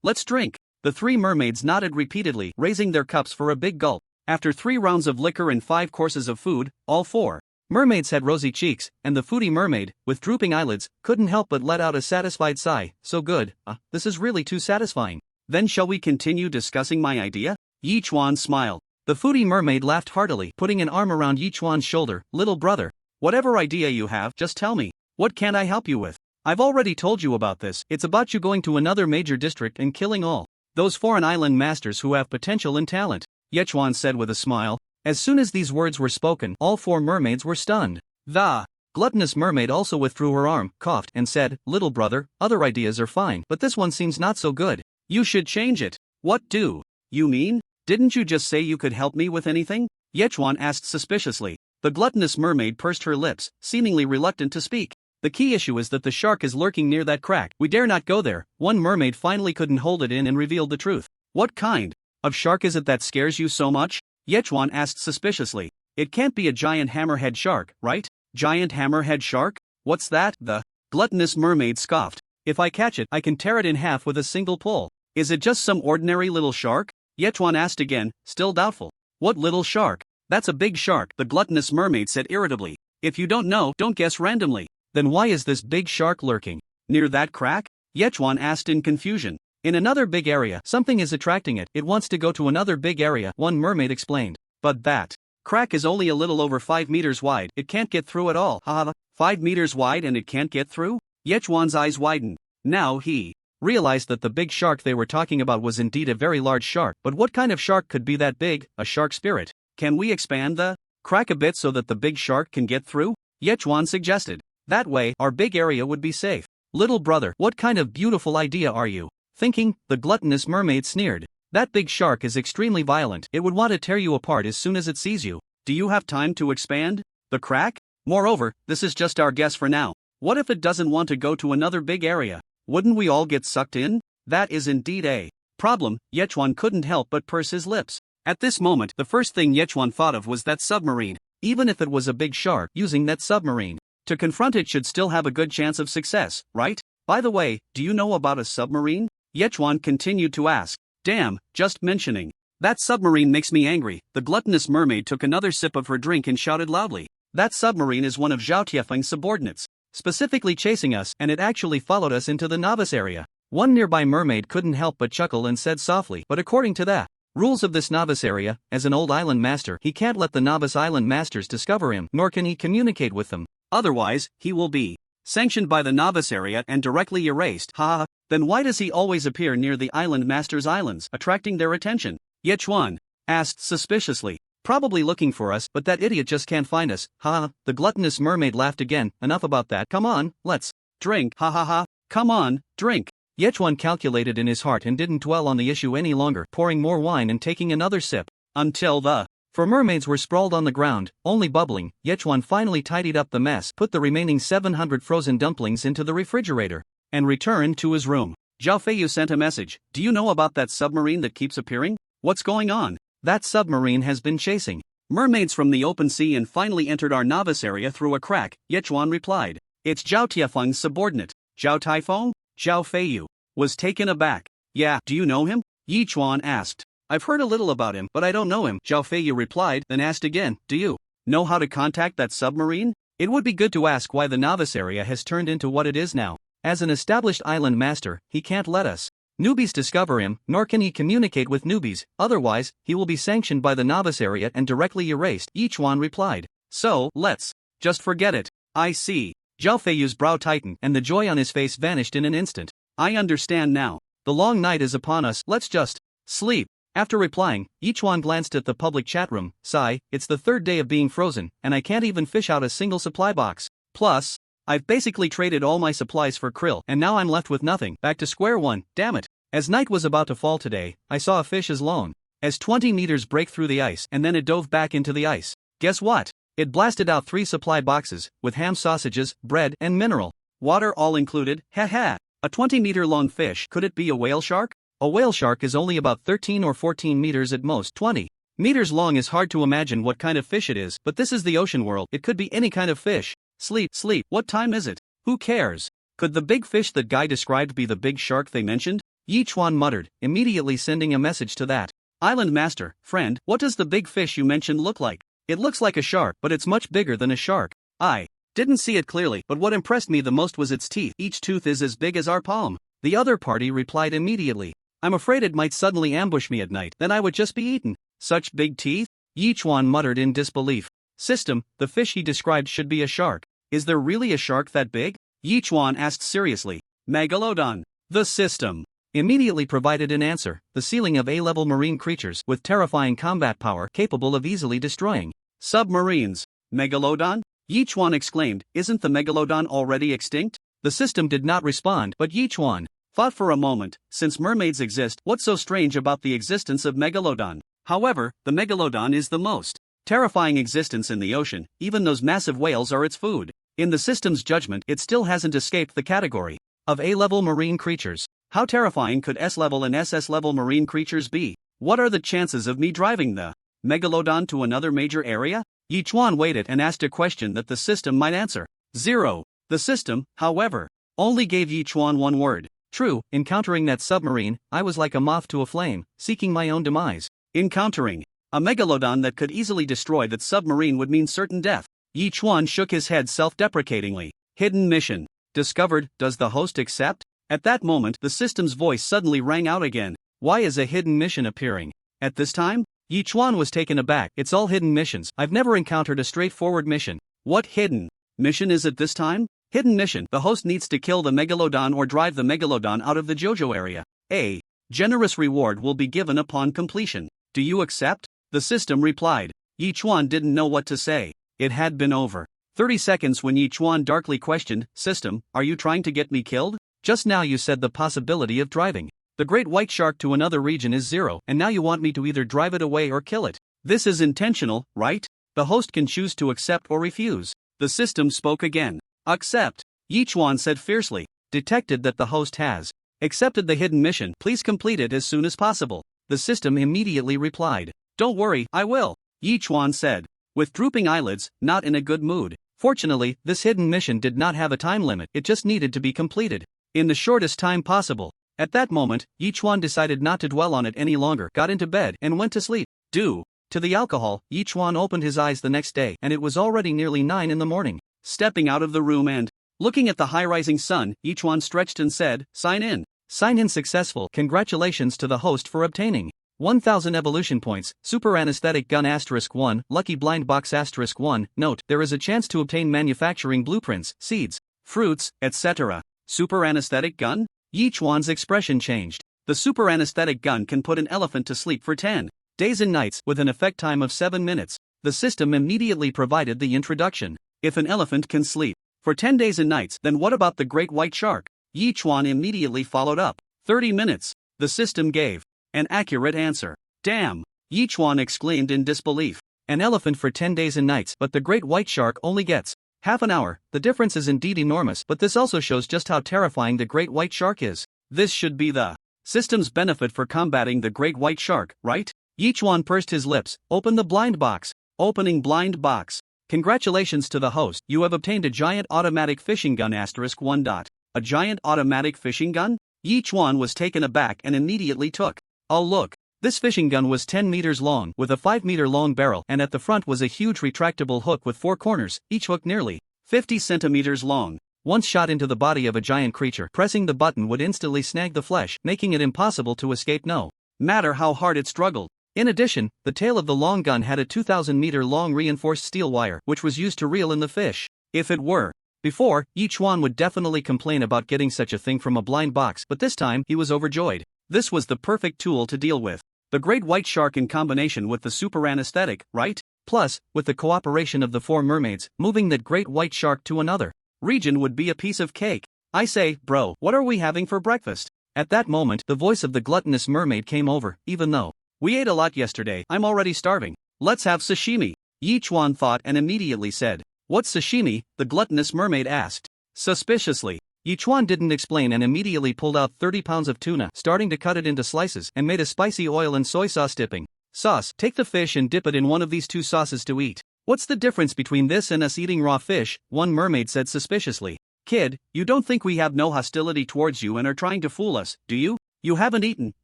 Speaker 2: let's drink." The 3 mermaids nodded repeatedly, raising their cups for a big gulp. After 3 rounds of liquor and 5 courses of food, all 4 mermaids had rosy cheeks, and the foodie mermaid, with drooping eyelids, couldn't help but let out a satisfied sigh. "So good, this is really too satisfying." "Then shall we continue discussing my idea?" Yichuan smiled. The foodie mermaid laughed heartily, putting an arm around Yichuan's shoulder. "Little brother, whatever idea you have, just tell me. What can I help you with? I've already told you about this. It's about you going to another major district and killing all those foreign island masters who have potential and talent," Yichuan said with a smile. As soon as these words were spoken, all 4 mermaids were stunned. The gluttonous mermaid also withdrew her arm, coughed, and said, "Little brother, other ideas are fine, but this one seems not so good. You should change it." "What do you mean? Didn't you just say you could help me with anything?" Yichuan asked suspiciously. The gluttonous mermaid pursed her lips, seemingly reluctant to speak. "The key issue is that the shark is lurking near that crack. We dare not go there." One mermaid finally couldn't hold it in and revealed the truth. "What kind of shark is it that scares you so much?" Yichuan asked suspiciously. "It can't be a giant hammerhead shark, right?" "Giant hammerhead shark? What's that?" The gluttonous mermaid scoffed. "If I catch it, I can tear it in half with a single pull." "Is it just some ordinary little shark?" Yichuan asked again, still doubtful. "What little shark?" "That's a big shark," the gluttonous mermaid said irritably. "If you don't know, don't guess randomly." "Then why is this big shark lurking near that crack?" Yichuan asked in confusion. "In another big area, something is attracting it. It wants to go to another big area," one mermaid explained. "But that crack is only a little over 5 meters wide. It can't get through at all." "Haha, 5 meters wide and it can't get through?" Yichuan's eyes widened. Now he realized that the big shark they were talking about was indeed a very large shark. But what kind of shark could be that big? A shark spirit? "Can we expand the crack a bit so that the big shark can get through?" Yichuan suggested. "That way, our big area would be safe." "Little brother, what kind of beautiful idea are you thinking?" the gluttonous mermaid sneered. "That big shark is extremely violent. It would want to tear you apart as soon as it sees you. Do you have time to expand the crack? Moreover, this is just our guess for now. What if it doesn't want to go to another big area? Wouldn't we all get sucked in? That is indeed a problem." Yichuan couldn't help but purse his lips. At this moment, the first thing Yichuan thought of was that submarine. Even if it was a big shark using that submarine to confront it should still have a good chance of success, right? "By the way, do you know about a submarine?" Yichuan continued to ask. "Damn, just mentioning that submarine makes me angry." The gluttonous mermaid took another sip of her drink and shouted loudly. "That submarine is one of Zhao Tiefeng's subordinates, specifically chasing us, and it actually followed us into the novice area." One nearby mermaid couldn't help but chuckle and said softly, "But according to the rules of this novice area, as an old island master, he can't let the novice island masters discover him, nor can he communicate with them. Otherwise, he will be Sanctioned by the Novice and directly erased. Haha, then why does he always appear near the Island Master's islands, attracting their attention? Yechuan asked suspiciously. Probably looking for us, but that idiot just can't find us. Haha, the gluttonous mermaid laughed again. Enough about that. Come on, let's drink. Ha ha ha. Come on, drink. Yechuan calculated in his heart and didn't dwell on the issue any longer, pouring more wine and taking another sip. Until the four mermaids were sprawled on the ground, only bubbling. Yechuan finally tidied up the mess, put the remaining 700 frozen dumplings into the refrigerator, and returned to his room. Zhao Feiyu sent a message. Do you know about that submarine that keeps appearing? What's going on? That submarine has been chasing mermaids from the open sea and finally entered our novice area through a crack, Yechuan replied. It's Zhao Tiafeng's subordinate, Zhao Taifeng? Zhao Feiyu was taken aback. Yeah, do you know him? Yechuan asked. I've heard a little about him, but I don't know him, Zhao Feiyu replied, then asked again, do you know how to contact that submarine? It would be good to ask why the novice area has turned into what it is now. As an established island master, he can't let us newbies discover him, nor can he communicate with newbies, otherwise, he will be sanctioned by the novice area and directly erased, Yechuan replied. So, let's just forget it. I see. Zhao Feiyu's brow tightened and the joy on his face vanished in an instant. I understand now. The long night is upon us, let's just sleep. After replying, Yechuan glanced at the public chat room. Sigh, it's the third day of being frozen, and I can't even fish out a single supply box. Plus, I've basically traded all my supplies for krill, and now I'm left with nothing. Back to square one, damn it. As night was about to fall today, I saw a fish as lone as 20 meters break through the ice, and then it dove back into the ice. Guess what? It blasted out 3 supply boxes, with ham sausages, bread, and mineral water all included. Haha. A 20-meter long fish, could it be a whale shark? A whale shark is only about 13 or 14 meters at most. 20 meters long is hard to imagine what kind of fish it is, but this is the ocean world, it could be any kind of fish. Sleep, what time is it? Who cares? Could the big fish that Guy described be the big shark they mentioned? Yechuan muttered, immediately sending a message to that island master. Friend, what does the big fish you mentioned look like? It looks like a shark, but it's much bigger than a shark. I didn't see it clearly, but what impressed me the most was its teeth. Each tooth is as big as our palm. The other party replied immediately. I'm afraid it might suddenly ambush me at night, then I would just be eaten. Such big teeth? Yechuan muttered in disbelief. System, the fish he described should be a shark. Is there really a shark that big? Yechuan asked seriously. Megalodon. The system immediately provided an answer, the ceiling of A-level marine creatures with terrifying combat power capable of easily destroying submarines. Megalodon? Yechuan exclaimed, isn't the megalodon already extinct? The system did not respond, but Yechuan thought for a moment, since mermaids exist, what's so strange about the existence of megalodon? However, the megalodon is the most terrifying existence in the ocean, even those massive whales are its food. In the system's judgment, it still hasn't escaped the category of A-level marine creatures. How terrifying could S-level and SS-level marine creatures be? What are the chances of me driving the megalodon to another major area? Yechuan waited and asked a question that the system might answer. 0. The system, however, only gave Yechuan one word. True, encountering that submarine, I was like a moth to a flame, seeking my own demise. Encountering a megalodon that could easily destroy that submarine would mean certain death. Yechuan shook his head self-deprecatingly. Hidden mission discovered, does the host accept? At that moment, the system's voice suddenly rang out again. Why is a hidden mission appearing at this time? Yechuan was taken aback. It's all hidden missions. I've never encountered a straightforward mission. What hidden mission is it this time? Hidden mission. The host needs to kill the megalodon or drive the megalodon out of the JoJo area. A generous reward will be given upon completion. Do you accept? The system replied. Yechuan didn't know what to say. It had been over 30 seconds when Yechuan darkly questioned, System, are you trying to get me killed? Just now you said the possibility of driving the great white shark to another region is 0, and now you want me to either drive it away or kill it. This is intentional, right? The host can choose to accept or refuse. The system spoke again. Accept. Yechuan said fiercely. Detected that the host has accepted the hidden mission. Please complete it as soon as possible. The system immediately replied. Don't worry, I will. Yechuan said, with drooping eyelids, not in a good mood. Fortunately, this hidden mission did not have a time limit, it just needed to be completed in the shortest time possible. At that moment, Yechuan decided not to dwell on it any longer, got into bed, and went to sleep. Due to the alcohol, Yechuan opened his eyes the next day, and it was already nearly 9 in the morning. Stepping out of the room and looking at the high-rising sun, Yechuan stretched and said, Sign in. Sign in successful. Congratulations to the host for obtaining 1000 evolution points, super anesthetic gun *1, lucky blind box *1. Note, there is a chance to obtain manufacturing blueprints, seeds, fruits, etc. Super anesthetic gun? Yi Chuan's expression changed. The super anesthetic gun can put an elephant to sleep for 10 days and nights with an effect time of 7 minutes. The system immediately provided the introduction. If an elephant can sleep for 10 days and nights, then what about the great white shark? Yi Chuan immediately followed up. 30 minutes. The system gave an accurate answer. Damn! Yi Chuan exclaimed in disbelief. An elephant for 10 days and nights, but the great white shark only gets half an hour. The difference is indeed enormous, but this also shows just how terrifying the great white shark is. This should be the system's benefit for combating the great white shark, right? Yi Chuan pursed his lips. Open the blind box. Opening blind box. Congratulations to the host, you have obtained a giant automatic fishing gun *1. A giant automatic fishing gun? Yi Chuan was taken aback and immediately took a look. This fishing gun was 10 meters long with a 5-meter long barrel, and at the front was a huge retractable hook with 4 corners, each hook nearly 50 centimeters long. Once shot into the body of a giant creature, pressing the button would instantly snag the flesh, making it impossible to escape no matter how hard it struggled. In addition, the tail of the long gun had a 2,000-meter long reinforced steel wire, which was used to reel in the fish. If it were before, Yi Chuan would definitely complain about getting such a thing from a blind box, but this time he was overjoyed. This was the perfect tool to deal with the great white shark in combination with the super anesthetic, right? Plus, with the cooperation of the 4 mermaids, moving that great white shark to another region would be a piece of cake. I say, bro, what are we having for breakfast? At that moment, the voice of the gluttonous mermaid came over. Even though we ate a lot yesterday, I'm already starving. Let's have sashimi. Yi Chuan thought and immediately said, what's sashimi? The gluttonous mermaid asked. Suspiciously. Yi Chuan didn't explain and immediately pulled out 30 pounds of tuna, starting to cut it into slices, and made a spicy oil and soy sauce dipping sauce. Take the fish and dip it in one of these 2 sauces to eat. What's the difference between this and us eating raw fish? One mermaid said suspiciously. Kid, you don't think we have no hostility towards you and are trying to fool us, do you? You haven't eaten,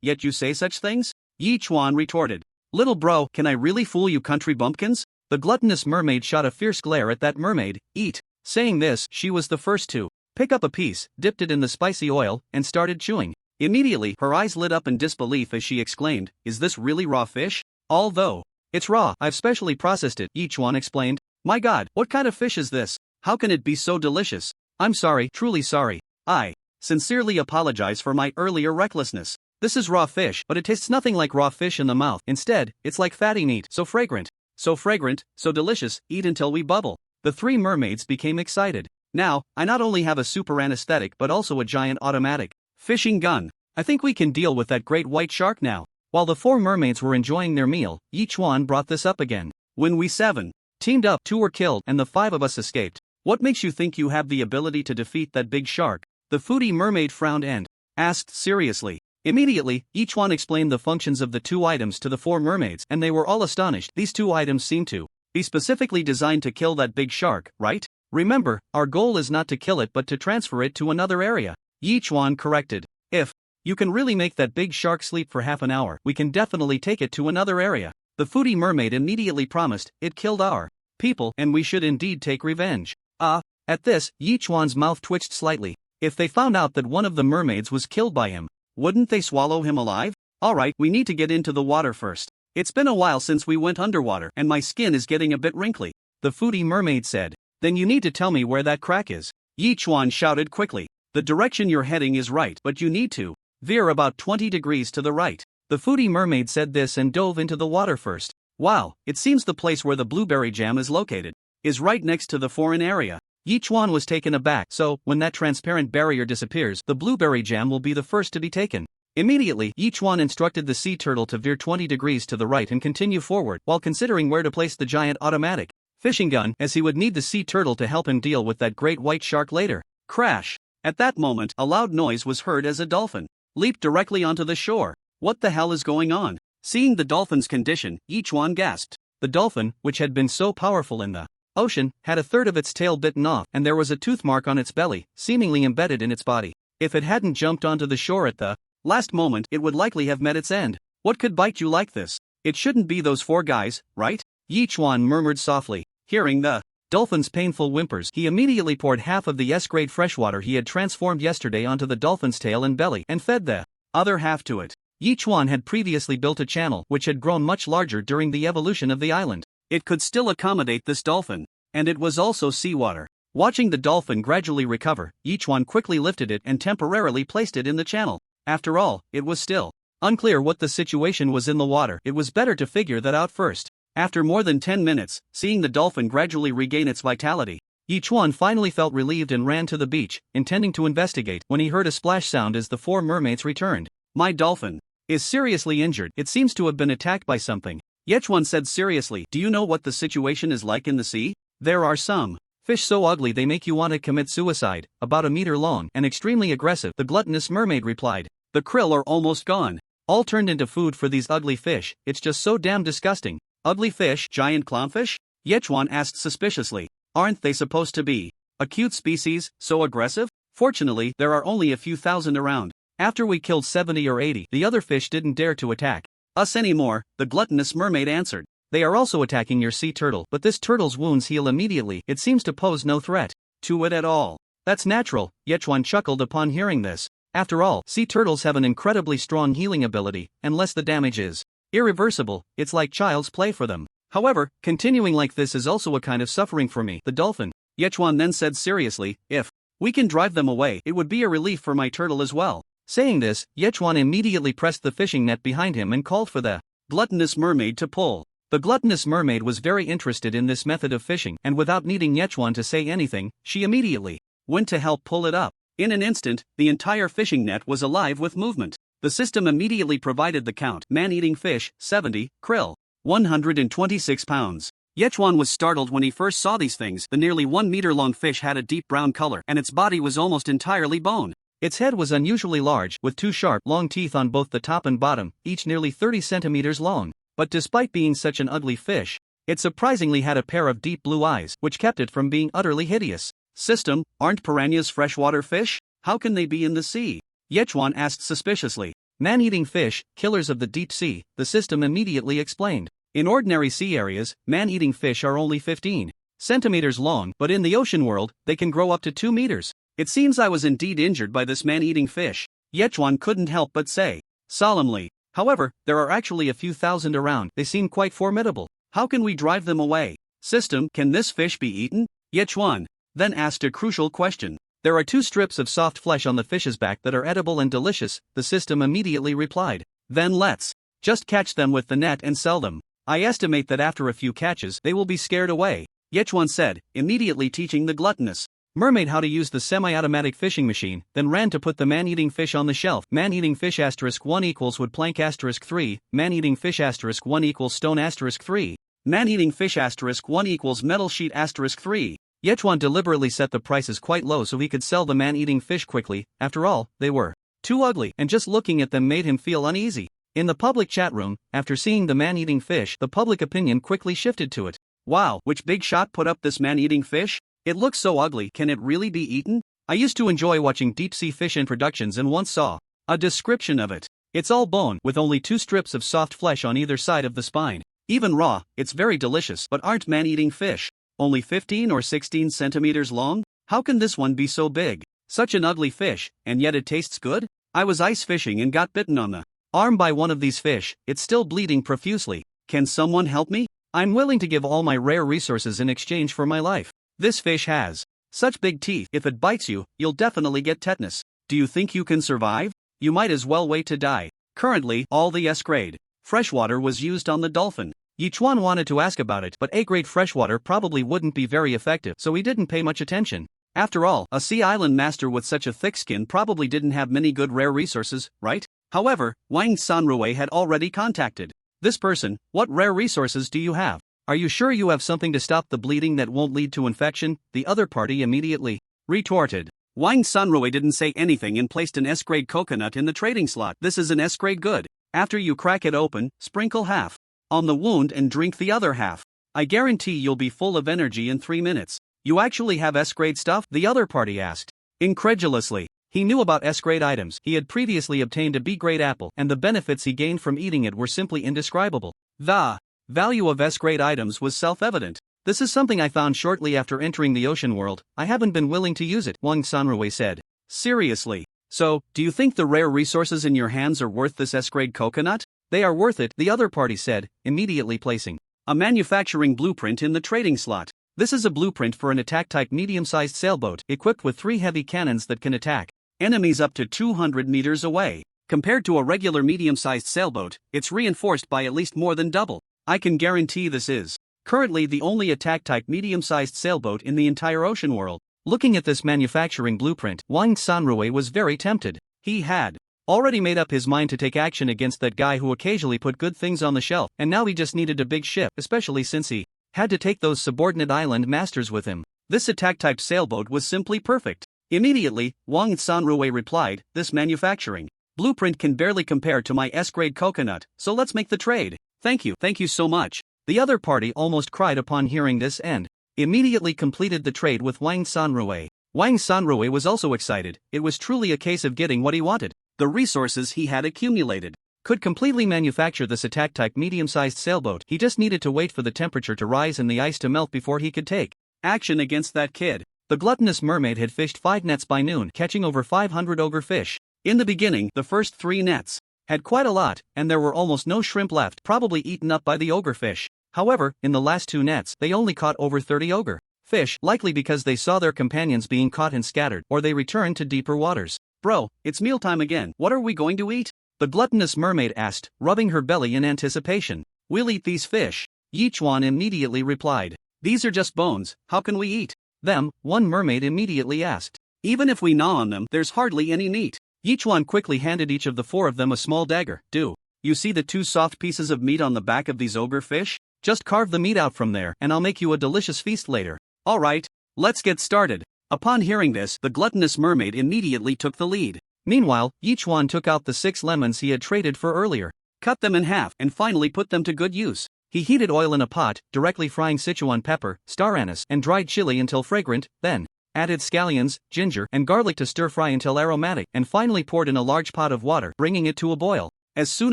Speaker 2: yet you say such things? Yi Chuan retorted. Little bro, can I really fool you country bumpkins? The gluttonous mermaid shot a fierce glare at that mermaid. Eat. Saying this, she was the first to pick up a piece, dipped it in the spicy oil, and started chewing. Immediately, her eyes lit up in disbelief as she exclaimed, is this really raw fish? Although it's raw, I've specially processed it, Yi Chuan explained. My god, what kind of fish is this? How can it be so delicious? I'm sorry, truly sorry. I sincerely apologize for my earlier recklessness. This is raw fish, but it tastes nothing like raw fish in the mouth. Instead, it's like fatty meat, so fragrant, so delicious, eat until we bubble. The 3 mermaids became excited. Now, I not only have a super anesthetic but also a giant automatic fishing gun. I think we can deal with that great white shark now. While the 4 mermaids were enjoying their meal, Yi Chuan brought this up again. When we 7 teamed up, 2 were killed and the 5 of us escaped. What makes you think you have the ability to defeat that big shark? The foodie mermaid frowned and asked seriously. Immediately, Yi Chuan explained the functions of the 2 items to the 4 mermaids, and they were all astonished. These 2 items seem to be specifically designed to kill that big shark, right? Remember, our goal is not to kill it but to transfer it to another area. Yi Chuan corrected. If you can really make that big shark sleep for half an hour, we can definitely take it to another area. The foodie mermaid immediately promised, it killed our people and we should indeed take revenge. At this, Yi Chuan's mouth twitched slightly. If they found out that one of the mermaids was killed by him, wouldn't they swallow him alive? Alright, we need to get into the water first. It's been a while since we went underwater and my skin is getting a bit wrinkly. The foodie mermaid said. Then you need to tell me where that crack is. Yi Chuan shouted quickly. The direction you're heading is right, but you need to veer about 20 degrees to the right. The foodie mermaid said this and dove into the water first. Wow, it seems the place where the blueberry jam is located is right next to the foreign area. Yi Chuan was taken aback, so, when that transparent barrier disappears, the blueberry jam will be the first to be taken. Immediately, Yi Chuan instructed the sea turtle to veer 20 degrees to the right and continue forward, while considering where to place the giant automatic fishing gun, as he would need the sea turtle to help him deal with that great white shark later. Crash! At that moment, a loud noise was heard as a dolphin leaped directly onto the shore. What the hell is going on? Seeing the dolphin's condition, Yi Chuan gasped. The dolphin, which had been so powerful in the ocean, had a third of its tail bitten off, and there was a tooth mark on its belly, seemingly embedded in its body. If it hadn't jumped onto the shore at the last moment, it would likely have met its end. What could bite you like this? It shouldn't be those 4 guys, right? Yi Chuan murmured softly. Hearing the dolphin's painful whimpers, he immediately poured half of the S-grade freshwater he had transformed yesterday onto the dolphin's tail and belly, and fed the other half to it. Yi Chuan had previously built a channel which had grown much larger during the evolution of the island. It could still accommodate this dolphin, and it was also seawater. Watching the dolphin gradually recover, Yichuan quickly lifted it and temporarily placed it in the channel. After all, it was still unclear what the situation was in the water. It was better to figure that out first. After more than 10 minutes, seeing the dolphin gradually regain its vitality, Yichuan finally felt relieved and ran to the beach, intending to investigate, when he heard a splash sound as the 4 mermaids returned. My dolphin is seriously injured. It seems to have been attacked by something. Yichuan said seriously. Do you know what the situation is like in the sea? There are some fish so ugly they make you want to commit suicide, about a meter long and extremely aggressive, the gluttonous mermaid replied. The krill are almost gone. All turned into food for these ugly fish. It's just so damn disgusting. Ugly fish, giant clownfish? Yichuan asked suspiciously. Aren't they supposed to be a cute species, so aggressive? Fortunately, there are only a few thousand around. After we killed 70 or 80, the other fish didn't dare to attack us anymore, the gluttonous mermaid answered. They are also attacking your sea turtle, but this turtle's wounds heal immediately. It seems to pose no threat to it at all. That's natural, Yichuan chuckled upon hearing this. After all, sea turtles have an incredibly strong healing ability, unless the damage is irreversible, it's like child's play for them. However, continuing like this is also a kind of suffering for me, the dolphin. Yichuan then said seriously, if we can drive them away, it would be a relief for my turtle as well. Saying this, Yichuan immediately pressed the fishing net behind him and called for the gluttonous mermaid to pull. The gluttonous mermaid was very interested in this method of fishing, and without needing Yichuan to say anything, she immediately went to help pull it up. In an instant, the entire fishing net was alive with movement. The system immediately provided the count: man-eating fish, 70, krill, 126 pounds. Yichuan was startled when he first saw these things. The nearly 1 meter long fish had a deep brown color, and its body was almost entirely bone. Its head was unusually large, with 2 sharp, long teeth on both the top and bottom, each nearly 30 centimeters long. But despite being such an ugly fish, it surprisingly had a pair of deep blue eyes, which kept it from being utterly hideous. System, aren't piranhas freshwater fish? How can they be in the sea? Yichuan asked suspiciously. Man-eating fish, killers of the deep sea, the system immediately explained. In ordinary sea areas, man-eating fish are only 15 centimeters long, but in the ocean world, they can grow up to 2 meters. It seems I was indeed injured by this man-eating fish, Yichuan couldn't help but say solemnly. However, there are actually a few thousand around. They seem quite formidable. How can we drive them away? System, can this fish be eaten? Yichuan then asked a crucial question. There are 2 strips of soft flesh on the fish's back that are edible and delicious, the system immediately replied. Then let's just catch them with the net and sell them. I estimate that after a few catches, they will be scared away, Yichuan said, immediately teaching the gluttonous mermaid how to use the semi-automatic fishing machine, then ran to put the man-eating fish on the shelf. Man-eating fish *1 equals wood plank *3, man-eating fish *1 equals stone *3, man-eating fish *1 equals metal sheet *3. Yichuan deliberately set the prices quite low so he could sell the man-eating fish quickly. After all, they were too ugly, and just looking at them made him feel uneasy. In the public chat room, after seeing the man-eating fish, the public opinion quickly shifted to it. Wow, which big shot put up this man-eating fish? It looks so ugly. Can it really be eaten? I used to enjoy watching deep-sea fish introductions and once saw a description of it. It's all bone, with only 2 strips of soft flesh on either side of the spine. Even raw, it's very delicious. But aren't man-eating fish only 15 or 16 centimeters long? How can this one be so big? Such an ugly fish, and yet it tastes good? I was ice fishing and got bitten on the arm by one of these fish. It's still bleeding profusely. Can someone help me? I'm willing to give all my rare resources in exchange for my life. This fish has such big teeth. If it bites you, you'll definitely get tetanus. Do you think you can survive? You might as well wait to die. Currently, all the S-grade freshwater was used on the dolphin. Yichuan wanted to ask about it, but A-grade freshwater probably wouldn't be very effective, so he didn't pay much attention. After all, a sea island master with such a thick skin probably didn't have many good rare resources, right? However, Wang Sanrui had already contacted this person. What rare resources do you have? Are you sure you have something to stop the bleeding that won't lead to infection? The other party immediately retorted. Wang Sanrui didn't say anything and placed an S-grade coconut in the trading slot. This is an S-grade good. After you crack it open, sprinkle half on the wound and drink the other half. I guarantee you'll be full of energy in 3 minutes. You actually have S-grade stuff? The other party asked incredulously. He knew about S-grade items. He had previously obtained a B-grade apple, and the benefits he gained from eating it were simply indescribable. The value of S-grade items was self-evident. This is something I found shortly after entering the ocean world. I haven't been willing to use it, Wang Sanrui said. Seriously? So, do you think the rare resources in your hands are worth this S-grade coconut? They are worth it, the other party said, immediately placing a manufacturing blueprint in the trading slot. This is a blueprint for an attack-type medium-sized sailboat equipped with 3 heavy cannons that can attack enemies up to 200 meters away. Compared to a regular medium-sized sailboat, it's reinforced by at least more than double. I can guarantee this is currently the only attack-type medium-sized sailboat in the entire ocean world. Looking at this manufacturing blueprint, Wang Sanrui was very tempted. He had already made up his mind to take action against that guy who occasionally put good things on the shelf, and now he just needed a big ship, especially since he had to take those subordinate island masters with him. This attack-type sailboat was simply perfect. Immediately, Wang Sanrui replied, "This manufacturing blueprint can barely compare to my S-grade coconut, so let's make the trade." Thank you so much." The other party almost cried upon hearing this and immediately completed the trade with Wang Sanrui. Wang Sanrui was also excited. It was truly a case of getting what he wanted. The resources he had accumulated could completely manufacture this attack-type medium-sized sailboat. He just needed to wait for the temperature to rise and the ice to melt before he could take action against that kid. The gluttonous mermaid had fished 5 nets by noon, catching over 500 ogre fish. In the beginning, the first 3 nets had quite a lot, and there were almost no shrimp left, probably eaten up by the ogre fish. However, in the last 2 nets, they only caught over 30 ogre fish, likely because they saw their companions being caught and scattered, or they returned to deeper waters. "Bro, it's mealtime again. What are we going to eat?" the gluttonous mermaid asked, rubbing her belly in anticipation. "We'll eat these fish," Yichuan immediately replied. "These are just bones, how can we eat them?" one mermaid immediately asked. "Even if we gnaw on them, there's hardly any meat." Yichuan quickly handed each of the 4 of them a small dagger. "Do you see the 2 soft pieces of meat on the back of these ogre fish? Just carve the meat out from there, and I'll make you a delicious feast later." "Alright, let's get started." Upon hearing this, the gluttonous mermaid immediately took the lead. Meanwhile, Yichuan took out the 6 lemons he had traded for earlier, cut them in half, and finally put them to good use. He heated oil in a pot, directly frying Sichuan pepper, star anise, and dried chili until fragrant, then added scallions, ginger, and garlic to stir-fry until aromatic, and finally poured in a large pot of water, bringing it to a boil. As soon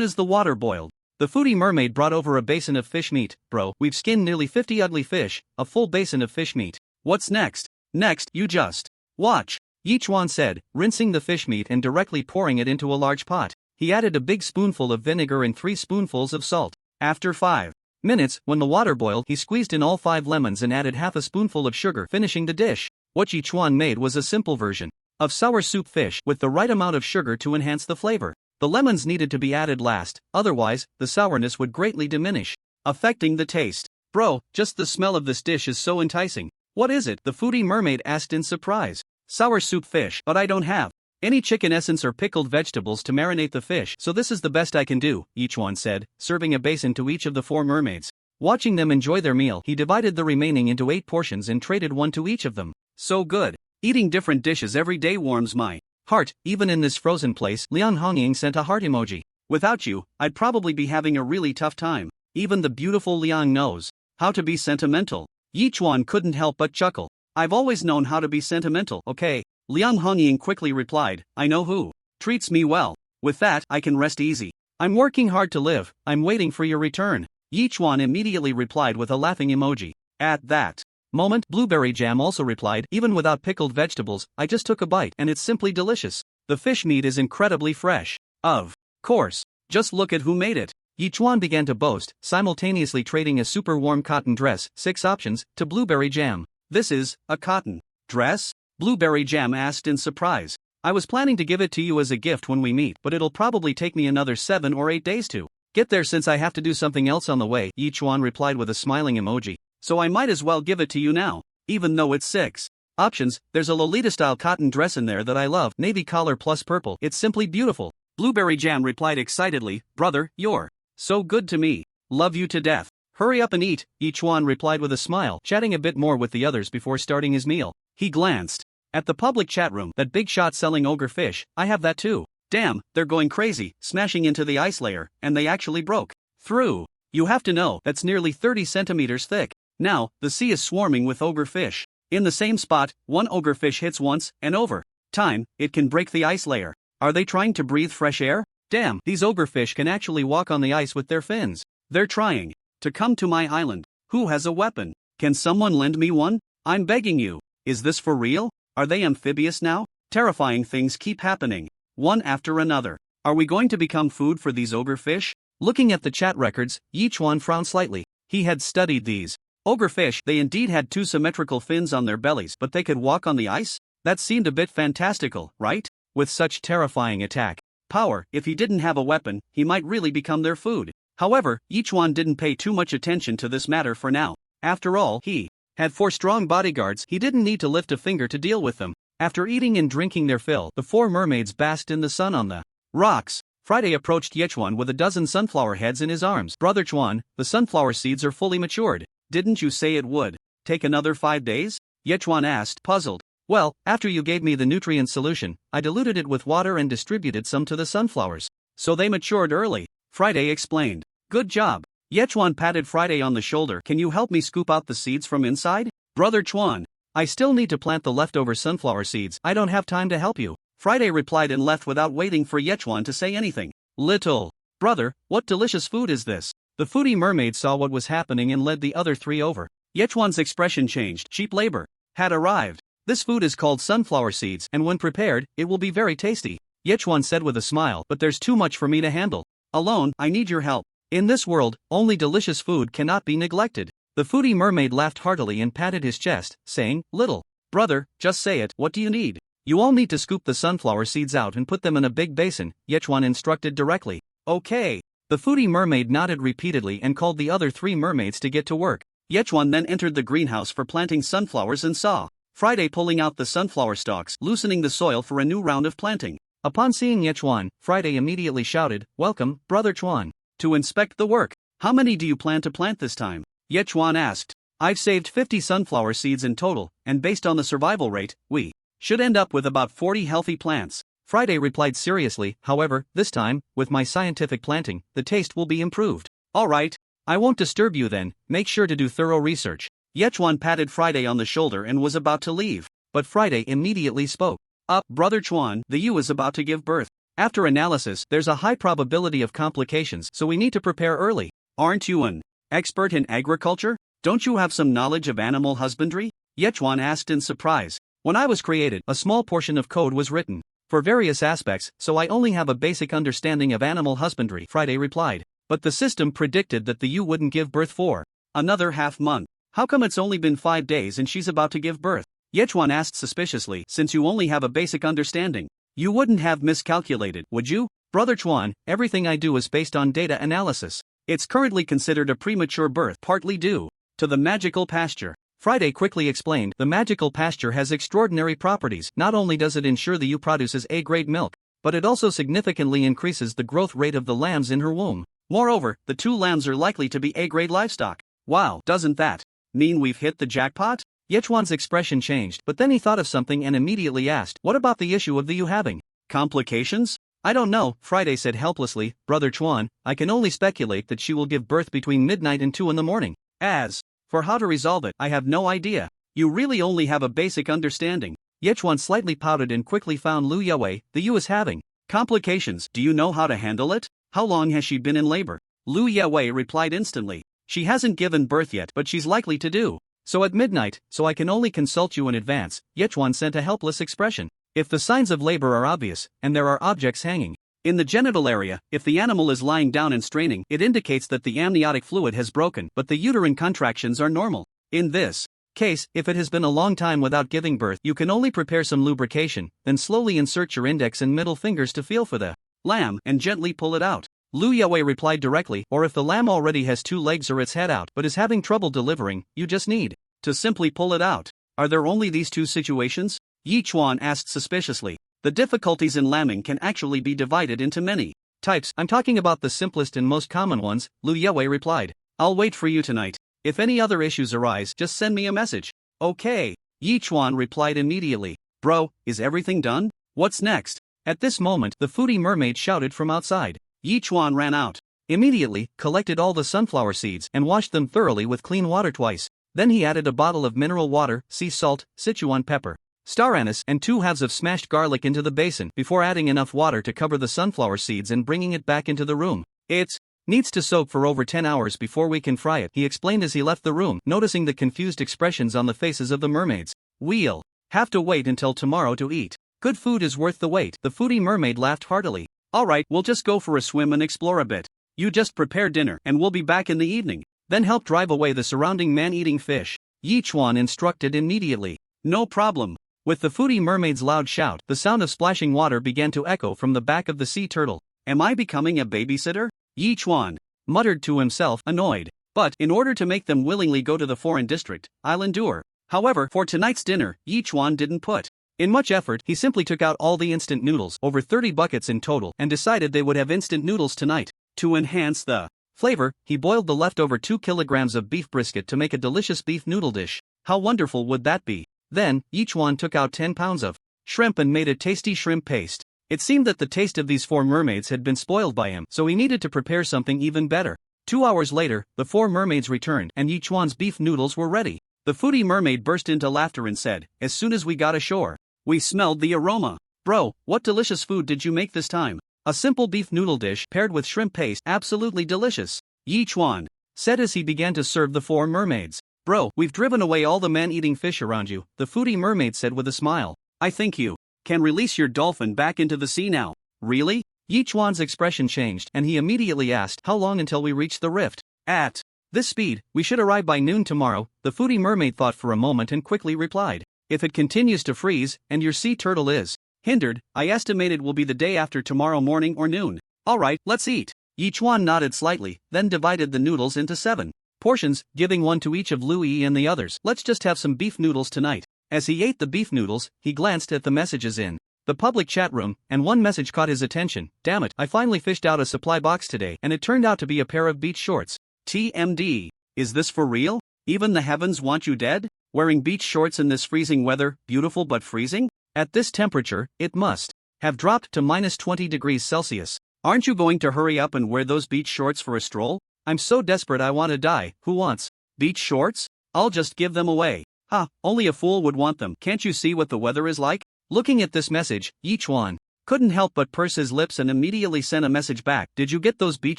Speaker 2: as the water boiled, the foodie mermaid brought over a basin of fish meat. "Bro, we've skinned nearly 50 ugly fish, a full basin of fish meat. What's next?" "Next, you just watch," Yichuan said, rinsing the fish meat and directly pouring it into a large pot. He added a big spoonful of vinegar and 3 spoonfuls of salt. After 5 minutes, when the water boiled, he squeezed in all 5 lemons and added half a spoonful of sugar, finishing the dish. What Yichuan made was a simple version of sour soup fish with the right amount of sugar to enhance the flavor. The lemons needed to be added last, otherwise, the sourness would greatly diminish, affecting the taste. "Bro, just the smell of this dish is so enticing." "What is it?" the foodie mermaid asked in surprise. "Sour soup fish, but I don't have any chicken essence or pickled vegetables to marinate the fish, so this is the best I can do," Yichuan said, serving a basin to each of the 4 mermaids. Watching them enjoy their meal, he divided the remaining into 8 portions and traded 1 to each of them. "So good. Eating different dishes every day warms my heart." Even in this frozen place, Liang Hongying sent a heart emoji. "Without you, I'd probably be having a really tough time." Even the beautiful Liang knows how to be sentimental. Yichuan couldn't help but chuckle. "I've always known how to be sentimental, okay?" Liang Hongying quickly replied, "I know who treats me well. With that, I can rest easy. I'm working hard to live, I'm waiting for your return." Yichuan immediately replied with a laughing emoji. At that moment, Blueberry Jam also replied, "Even without pickled vegetables, I just took a bite and it's simply delicious. The fish meat is incredibly fresh." "Of course. Just look at who made it." Yichuan began to boast, simultaneously trading a super warm cotton dress, 6 options, to Blueberry Jam. "This is a cotton dress?" Blueberry Jam asked in surprise. "I was planning to give it to you as a gift when we meet, but it'll probably take me another 7 or 8 days to get there since I have to do something else on the way," Yichuan replied with a smiling emoji. "So I might as well give it to you now. Even though it's 6 options, there's a Lolita-style cotton dress in there that I love, navy collar plus purple, it's simply beautiful." Blueberry Jam replied excitedly, "Brother, you're so good to me. Love you to death." "Hurry up and eat," Yichuan replied with a smile, chatting a bit more with the others before starting his meal. He glanced at the public chat room. "That big shot selling ogre fish, I have that too. Damn, they're going crazy, smashing into the ice layer, and they actually broke through. You have to know, that's nearly 30 centimeters thick. Now, the sea is swarming with ogre fish. In the same spot, one ogre fish hits once, and over time, it can break the ice layer. Are they trying to breathe fresh air? Damn, these ogre fish can actually walk on the ice with their fins. They're trying to come to my island. Who has a weapon? Can someone lend me one? I'm begging you. Is this for real? Are they amphibious now? Terrifying things keep happening, one after another. Are we going to become food for these ogre fish?" Looking at the chat records, Yichuan frowned slightly. He had studied these Ogre fish, they indeed had two symmetrical fins on their bellies, but they could walk on the ice? That seemed a bit fantastical, right? With such terrifying attack power, if he didn't have a weapon, he might really become their food. However, Yichuan didn't pay too much attention to this matter for now. After all, he had 4 strong bodyguards, he didn't need to lift a finger to deal with them. After eating and drinking their fill, the 4 mermaids basked in the sun on the rocks. Friday approached Yichuan with a dozen sunflower heads in his arms. Brother Chuan, the sunflower seeds are fully matured. Didn't you say it would take another 5 days? Yichuan asked, puzzled. Well, after you gave me the nutrient solution, I diluted it with water and distributed some to the sunflowers. So they matured early, Friday explained. Good job. Yichuan patted Friday on the shoulder. Can you help me scoop out the seeds from inside? Brother Chuan, I still need to plant the leftover sunflower seeds. I don't have time to help you. Friday replied and left without waiting for Yichuan to say anything. Little brother, what delicious food is this? The foodie mermaid saw what was happening and led the other 3 over. Yichuan's expression changed. Cheap labor had arrived. This food is called sunflower seeds, and when prepared, it will be very tasty. Yichuan said with a smile, but there's too much for me to handle. Alone, I need your help. In this world, only delicious food cannot be neglected. The foodie mermaid laughed heartily and patted his chest, saying, Little brother, just say it, what do you need? You all need to scoop the sunflower seeds out and put them in a big basin, Yichuan instructed directly. Okay. The foodie mermaid nodded repeatedly and called the other 3 mermaids to get to work. Yichuan then entered the greenhouse for planting sunflowers and saw Friday pulling out the sunflower stalks, loosening the soil for a new round of planting. Upon seeing Yichuan, Friday immediately shouted, Welcome, Brother Chuan, to inspect the work. How many do you plan to plant this time? Yichuan asked. I've saved 50 sunflower seeds in total, and based on the survival rate, we should end up with about 40 healthy plants. Friday replied seriously, however, this time, with my scientific planting, the taste will be improved. Alright, I won't disturb you then, make sure to do thorough research. Yichuan patted Friday on the shoulder and was about to leave, but Friday immediately spoke. Up, Brother Chuan, the ewe is about to give birth. After analysis, there's a high probability of complications, so we need to prepare early. Aren't you an expert in agriculture? Don't you have some knowledge of animal husbandry? Yichuan asked in surprise. When I was created, a small portion of code was written for various aspects, so I only have a basic understanding of animal husbandry, Friday replied. But the system predicted that the ewe wouldn't give birth for another half month. How come it's only been 5 days and she's about to give birth? Yichuan asked suspiciously. Since you only have a basic understanding, you wouldn't have miscalculated, would you? Brother Chuan, everything I do is based on data analysis. It's currently considered a premature birth, partly due to the magical pasture. Friday quickly explained, the magical pasture has extraordinary properties. Not only does it ensure the ewe produces A-grade milk, but it also significantly increases the growth rate of the lambs in her womb. Moreover, the 2 lambs are likely to be A-grade livestock. Wow, doesn't that mean we've hit the jackpot? Yichuan's expression changed, but then he thought of something and immediately asked, what about the issue of the ewe having complications? I don't know, Friday said helplessly. Brother Chuan, I can only speculate that she will give birth between midnight and 2 in the morning. As for how to resolve it, I have no idea. You really only have a basic understanding. Yichuan slightly pouted and quickly found Lu Yue. The ewe is having complications. Do you know how to handle it? How long has she been in labor? Lu Yue replied instantly. She hasn't given birth yet, but she's likely to do so at midnight, so I can only consult you in advance. Yichuan sent a helpless expression. If the signs of labor are obvious, and there are objects hanging in the genital area, if the animal is lying down and straining, it indicates that the amniotic fluid has broken, but the uterine contractions are normal. In this case, if it has been a long time without giving birth, you can only prepare some lubrication, then slowly insert your index and middle fingers to feel for the lamb, and gently pull it out. Lu Yue replied directly, or if the lamb already has 2 legs or its head out but is having trouble delivering, you just need to simply pull it out. Are there only these 2 situations? Yichuan asked suspiciously. The difficulties in lambing can actually be divided into many types. I'm talking about the simplest and most common ones, Lu Yue replied. I'll wait for you tonight. If any other issues arise, just send me a message. Okay. Yichuan replied immediately. Bro, is everything done? What's next? At this moment, the foodie mermaid shouted from outside. Yichuan ran out. Immediately, collected all the sunflower seeds and washed them thoroughly with clean water twice. Then he added a bottle of mineral water, sea salt, Sichuan pepper, star anise, and 2 halves of smashed garlic into the basin before adding enough water to cover the sunflower seeds and bringing it back into the room. It needs to soak for over 10 hours before we can fry it, he explained as he left the room, noticing the confused expressions on the faces of the mermaids. We'll have to wait until tomorrow to eat. Good food is worth the wait. The foodie mermaid laughed heartily. Alright, we'll just go for a swim and explore a bit. You just prepare dinner and we'll be back in the evening. then help drive away the surrounding man-eating fish. Yi Chuan instructed immediately. No problem. With the foodie mermaid's loud shout, the sound of splashing water began to echo from the back of the sea turtle. Am I becoming a babysitter? Yi Chuan muttered to himself, annoyed. But, in order to make them willingly go to the foreign district, I'll endure. However, for tonight's dinner, Yi Chuan didn't put in much effort. He simply took out all the instant noodles, over 30 buckets in total, and decided they would have instant noodles tonight. To enhance the flavor, he boiled the leftover 2 kilograms of beef brisket to make a delicious beef noodle dish. How wonderful would that be? Then, Yi Chuan took out 10 pounds of shrimp and made a tasty shrimp paste. It seemed that the taste of these 4 mermaids had been spoiled by him, so he needed to prepare something even better. 2 hours later, the 4 mermaids returned and Yi Chuan's beef noodles were ready. The foodie mermaid burst into laughter and said, as soon as we got ashore, we smelled the aroma. Bro, what delicious food did you make this time? A simple beef noodle dish paired with shrimp paste, absolutely delicious. Yi Chuan said as he began to serve the 4 mermaids. Bro, we've driven away all the man-eating fish around you, the foodie mermaid said with a smile. I think you can release your dolphin back into the sea now. Really? Yi Chuan's expression changed and he immediately asked how long until we reach the rift. At this speed, we should arrive by noon tomorrow. The foodie mermaid thought for a moment and quickly replied. If it continues to freeze, and your sea turtle is hindered, I estimate it will be the day after tomorrow morning or noon. Alright, let's eat. Yi Chuan nodded slightly, then divided the noodles into 7 portions, giving one to each of Louis and the others. Let's just have some beef noodles tonight. As he ate the beef noodles, he glanced at the messages in the public chat room, and one message caught his attention. Damn it, I finally fished out a supply box today and it turned out to be a pair of beach shorts. TMD. Is this for real? Even the heavens want you dead? Wearing beach shorts in this freezing weather, beautiful but freezing? At this temperature, it must have dropped to minus 20 degrees Celsius. Aren't you going to hurry up and wear those beach shorts for a stroll? I'm so desperate I want to die. Who wants beach shorts? I'll just give them away. Ha, only a fool would want them. Can't you see what the weather is like? Looking at this message, Yi Chuan couldn't help but purse his lips and immediately sent a message back. Did you get those beach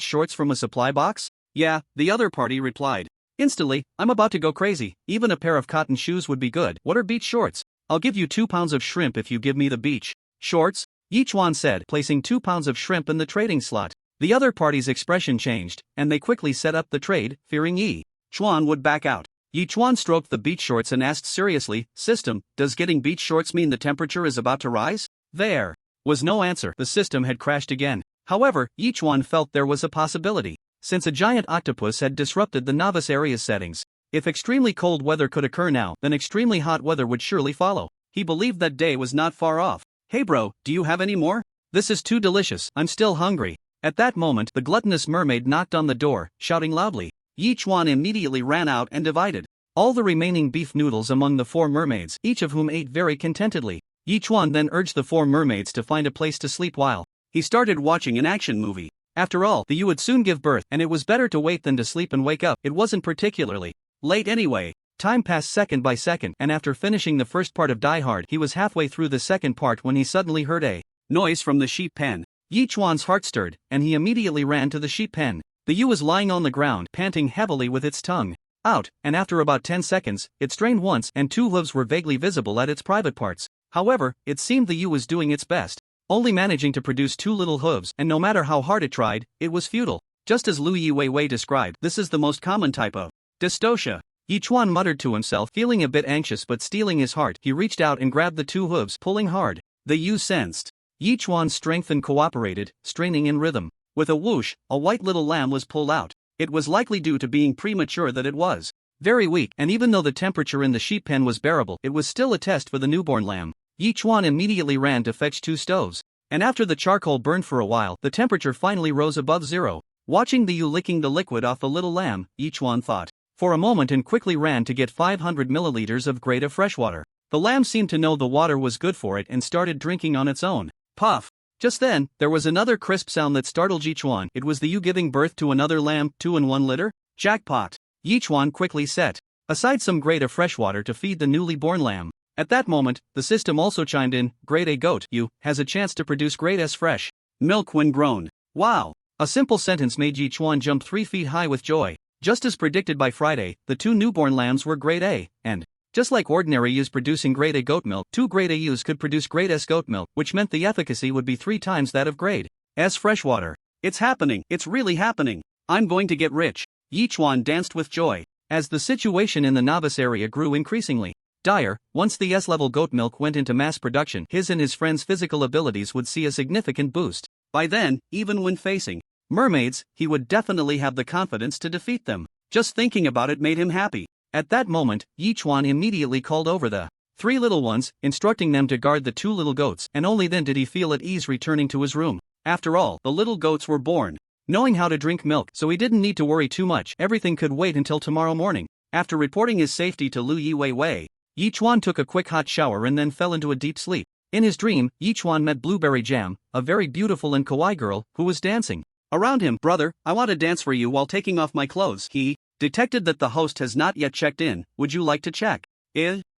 Speaker 2: shorts from a supply box? Yeah, the other party replied. Instantly, I'm about to go crazy. Even a pair of cotton shoes would be good. What are beach shorts? I'll give you 2 pounds of shrimp if you give me the beach shorts, Yi Chuan said, placing 2 pounds of shrimp in the trading slot. The other party's expression changed, and they quickly set up the trade, fearing Yi Chuan would back out. Yi Chuan stroked the beach shorts and asked seriously, System, does getting beach shorts mean the temperature is about to rise? There was no answer. The system had crashed again. However, Yi Chuan felt there was a possibility. Since a giant octopus had disrupted the novice area's settings, if extremely cold weather could occur now, then extremely hot weather would surely follow. He believed that day was not far off. Hey bro, do you have any more? This is too delicious, I'm still hungry. At that moment, the gluttonous mermaid knocked on the door, shouting loudly. Yi Chuan immediately ran out and divided all the remaining beef noodles among the 4 mermaids, each of whom ate very contentedly. Yi Chuan then urged the 4 mermaids to find a place to sleep while he started watching an action movie. After all, the Yu would soon give birth, and it was better to wait than to sleep and wake up. It wasn't particularly late anyway. Time passed second by second, and after finishing the first part of Die Hard, he was halfway through the second part when he suddenly heard a noise from the sheep pen. Yi Chuan's heart stirred, and he immediately ran to the sheep pen. The Yu was lying on the ground, panting heavily with its tongue out, and after about 10 seconds, it strained once and 2 hooves were vaguely visible at its private parts. However, it seemed the Yu was doing its best, only managing to produce 2 little hooves, and no matter how hard it tried, it was futile. Just as Lu Yiwei described, this is the most common type of dystocia. Yi Chuan muttered to himself, feeling a bit anxious but steeling his heart. He reached out and grabbed the 2 hooves, pulling hard. The Yu sensed Yi Chuan's strength and cooperated, straining in rhythm. With a whoosh, a white little lamb was pulled out. It was likely due to being premature that it was very weak, and even though the temperature in the sheep pen was bearable, it was still a test for the newborn lamb. Yi Chuan immediately ran to fetch 2 stoves, and after the charcoal burned for a while, the temperature finally rose above 0. Watching the Yu licking the liquid off the little lamb, Yi Chuan thought for a moment and quickly ran to get 500 milliliters of grate of fresh water. The lamb seemed to know the water was good for it and started drinking on its own. Puff! Just then, there was another crisp sound that startled Yi Chuan. It was the Yu giving birth to another lamb, 2 in 1 litter? Jackpot! Yi Chuan quickly set aside some grate of fresh water to feed the newly born lamb. At that moment, the system also chimed in, grade A goat, Yu, has a chance to produce grade S fresh milk when grown. Wow! A simple sentence made Yi Chuan jump 3 feet high with joy. Just as predicted by Friday, the 2 newborn lambs were grade A, and just like ordinary ewes producing grade A goat milk, 2 grade A ewes could produce grade S goat milk, which meant the efficacy would be 3 times that of grade S freshwater. It's happening, it's really happening. I'm going to get rich. Yichuan danced with joy. As the situation in the novice area grew increasingly dire, once the S-level goat milk went into mass production, his and his friends' physical abilities would see a significant boost. By then, even when facing mermaids, he would definitely have the confidence to defeat them. Just thinking about it made him happy. At that moment, Yichuan immediately called over the 3 little ones, instructing them to guard the 2 little goats, and only then did he feel at ease returning to his room. After all, the little goats were born knowing how to drink milk, so he didn't need to worry too much. Everything could wait until tomorrow morning. After reporting his safety to Lu Yiwei, Yichuan took a quick hot shower and then fell into a deep sleep. In his dream, Yichuan met Blueberry Jam, a very beautiful and kawaii girl, who was dancing around him. "Brother, I want to dance for you while taking off my clothes." He detected that the host has not yet checked in. "Would you like to check?"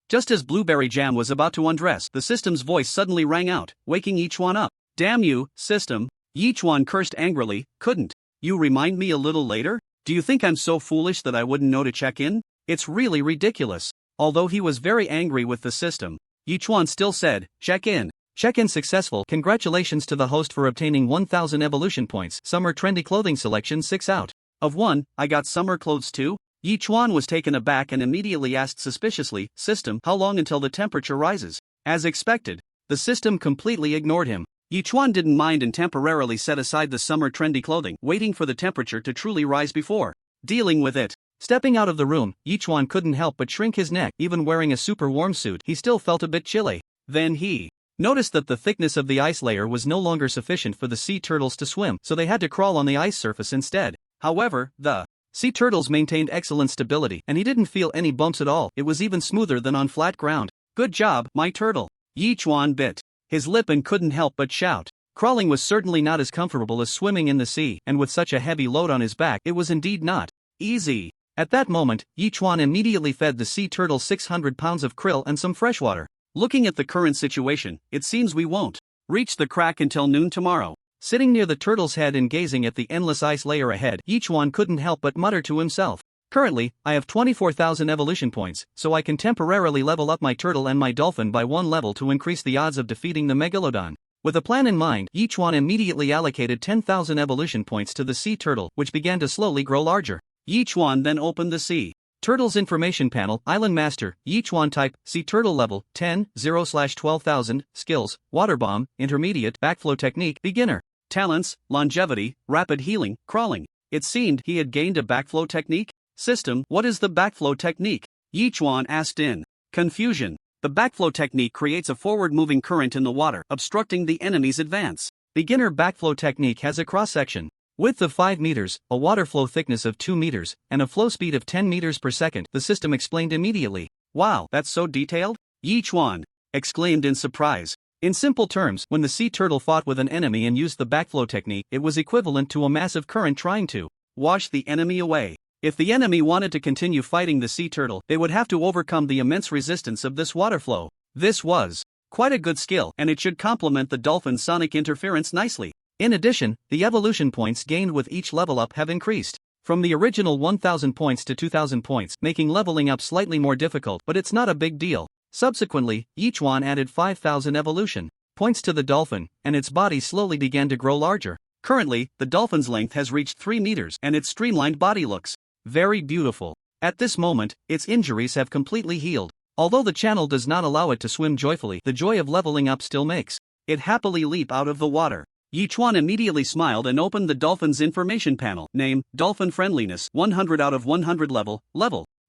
Speaker 2: Just as Blueberry Jam was about to undress, the system's voice suddenly rang out, waking Yichuan up. "Damn you, system!" Yichuan cursed angrily. "Couldn't you remind me a little later? Do you think I'm so foolish that I wouldn't know to check in? It's really ridiculous." Although he was very angry with the system, Yichuan still said, "Check in." Check-in successful. Congratulations to the host for obtaining 1000 evolution points. Summer trendy clothing selection 6 out of 1. I got summer clothes too? Yichuan was taken aback and immediately asked suspiciously, "System, how long until the temperature rises?" As expected, the system completely ignored him. Yichuan didn't mind and temporarily set aside the summer trendy clothing, waiting for the temperature to truly rise before dealing with it. Stepping out of the room, Yichuan couldn't help but shrink his neck. Even wearing a super warm suit, he still felt a bit chilly. Then he noticed that the thickness of the ice layer was no longer sufficient for the sea turtles to swim, so they had to crawl on the ice surface instead. However, the sea turtles maintained excellent stability, and he didn't feel any bumps at all. It was even smoother than on flat ground. "Good job, my turtle." Yichuan bit his lip and couldn't help but shout. Crawling was certainly not as comfortable as swimming in the sea, and with such a heavy load on his back, it was indeed not easy. At that moment, Yichuan immediately fed the sea turtle 600 pounds of krill and some fresh water. "Looking at the current situation, it seems we won't reach the crack until noon tomorrow." Sitting near the turtle's head and gazing at the endless ice layer ahead, Yichuan couldn't help but mutter to himself. "Currently, I have 24,000 evolution points, so I can temporarily level up my turtle and my dolphin by 1 level to increase the odds of defeating the megalodon." With a plan in mind, Yichuan immediately allocated 10,000 evolution points to the sea turtle, which began to slowly grow larger. Yichuan then opened the sea turtle's information panel. Island Master, Yichuan type, sea turtle level, 10, 0/12,000, skills, water bomb, intermediate, backflow technique, beginner. Talents, longevity, rapid healing, crawling. It seemed he had gained a backflow technique. System, what is the backflow technique? Yichuan asked in confusion. The backflow technique creates a forward-moving current in the water, obstructing the enemy's advance. Beginner backflow technique has a cross-section width of 5 meters, a water flow thickness of 2 meters, and a flow speed of 10 meters per second, the system explained immediately. "Wow, that's so detailed?" Yichuan exclaimed in surprise. In simple terms, when the sea turtle fought with an enemy and used the backflow technique, it was equivalent to a massive current trying to wash the enemy away. If the enemy wanted to continue fighting the sea turtle, they would have to overcome the immense resistance of this water flow. This was quite a good skill, and it should complement the dolphin's sonic interference nicely. In addition, the evolution points gained with each level up have increased from the original 1000 points to 2000 points, making leveling up slightly more difficult, but it's not a big deal. Subsequently, Yichuan added 5000 evolution points to the dolphin, and its body slowly began to grow larger. Currently, the dolphin's length has reached 3 meters, and its streamlined body looks very beautiful. At this moment, its injuries have completely healed. Although the channel does not allow it to swim joyfully, the joy of leveling up still makes it happily leap out of the water. Yichuan immediately smiled and opened the dolphin's information panel. Name, Dolphin Friendliness, 100 out of 100 level,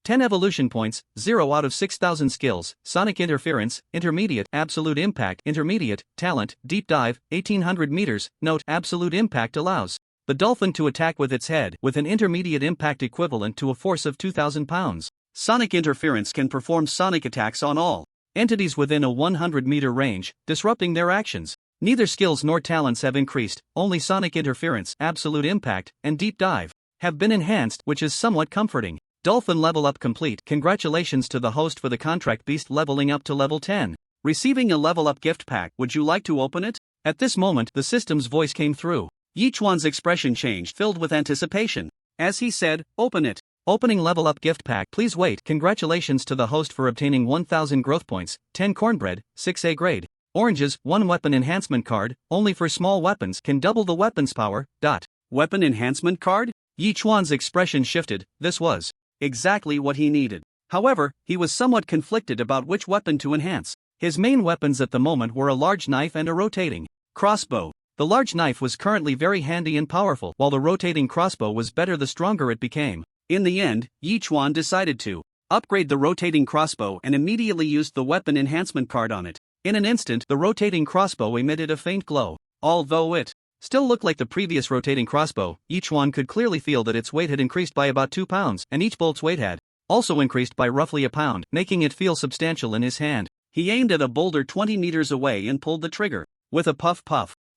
Speaker 2: 10 evolution points, 0 out of 6000 skills, sonic interference, intermediate, absolute impact, intermediate, talent, deep dive, 1800 meters, note, absolute impact allows the dolphin to attack with its head, with an intermediate impact equivalent to a force of 2000 pounds. Sonic interference can perform sonic attacks on all entities within a 100-meter range, disrupting their actions. Neither skills nor talents have increased, only sonic interference, absolute impact, and deep dive have been enhanced, which is somewhat comforting. Dolphin level up complete. Congratulations to the host for the contract beast leveling up to level 10. Receiving a level up gift pack. Would you like to open it? At this moment, the system's voice came through. Yichuan's expression changed, filled with anticipation. As he said, "Open it." Opening level up gift pack. Please wait. Congratulations to the host for obtaining 1000 growth points, 10 cornbread, 6 A grade. Oranges, 1 weapon enhancement card, only for small weapons, can double the weapon's power. Weapon enhancement card? Yi Chuan's expression shifted. This was exactly what he needed. However, he was somewhat conflicted about which weapon to enhance. His main weapons at the moment were a large knife and a rotating crossbow. The large knife was currently very handy and powerful, while the rotating crossbow was better the stronger it became. In the end, Yi Chuan decided to upgrade the rotating crossbow and immediately used the weapon enhancement card on it. In an instant, the rotating crossbow emitted a faint glow. Although it still looked like the previous rotating crossbow, Yi Chuan could clearly feel that its weight had increased by about 2 pounds, and each bolt's weight had also increased by roughly a pound, making it feel substantial in his hand. He aimed at a boulder 20 meters away and pulled the trigger. With a puff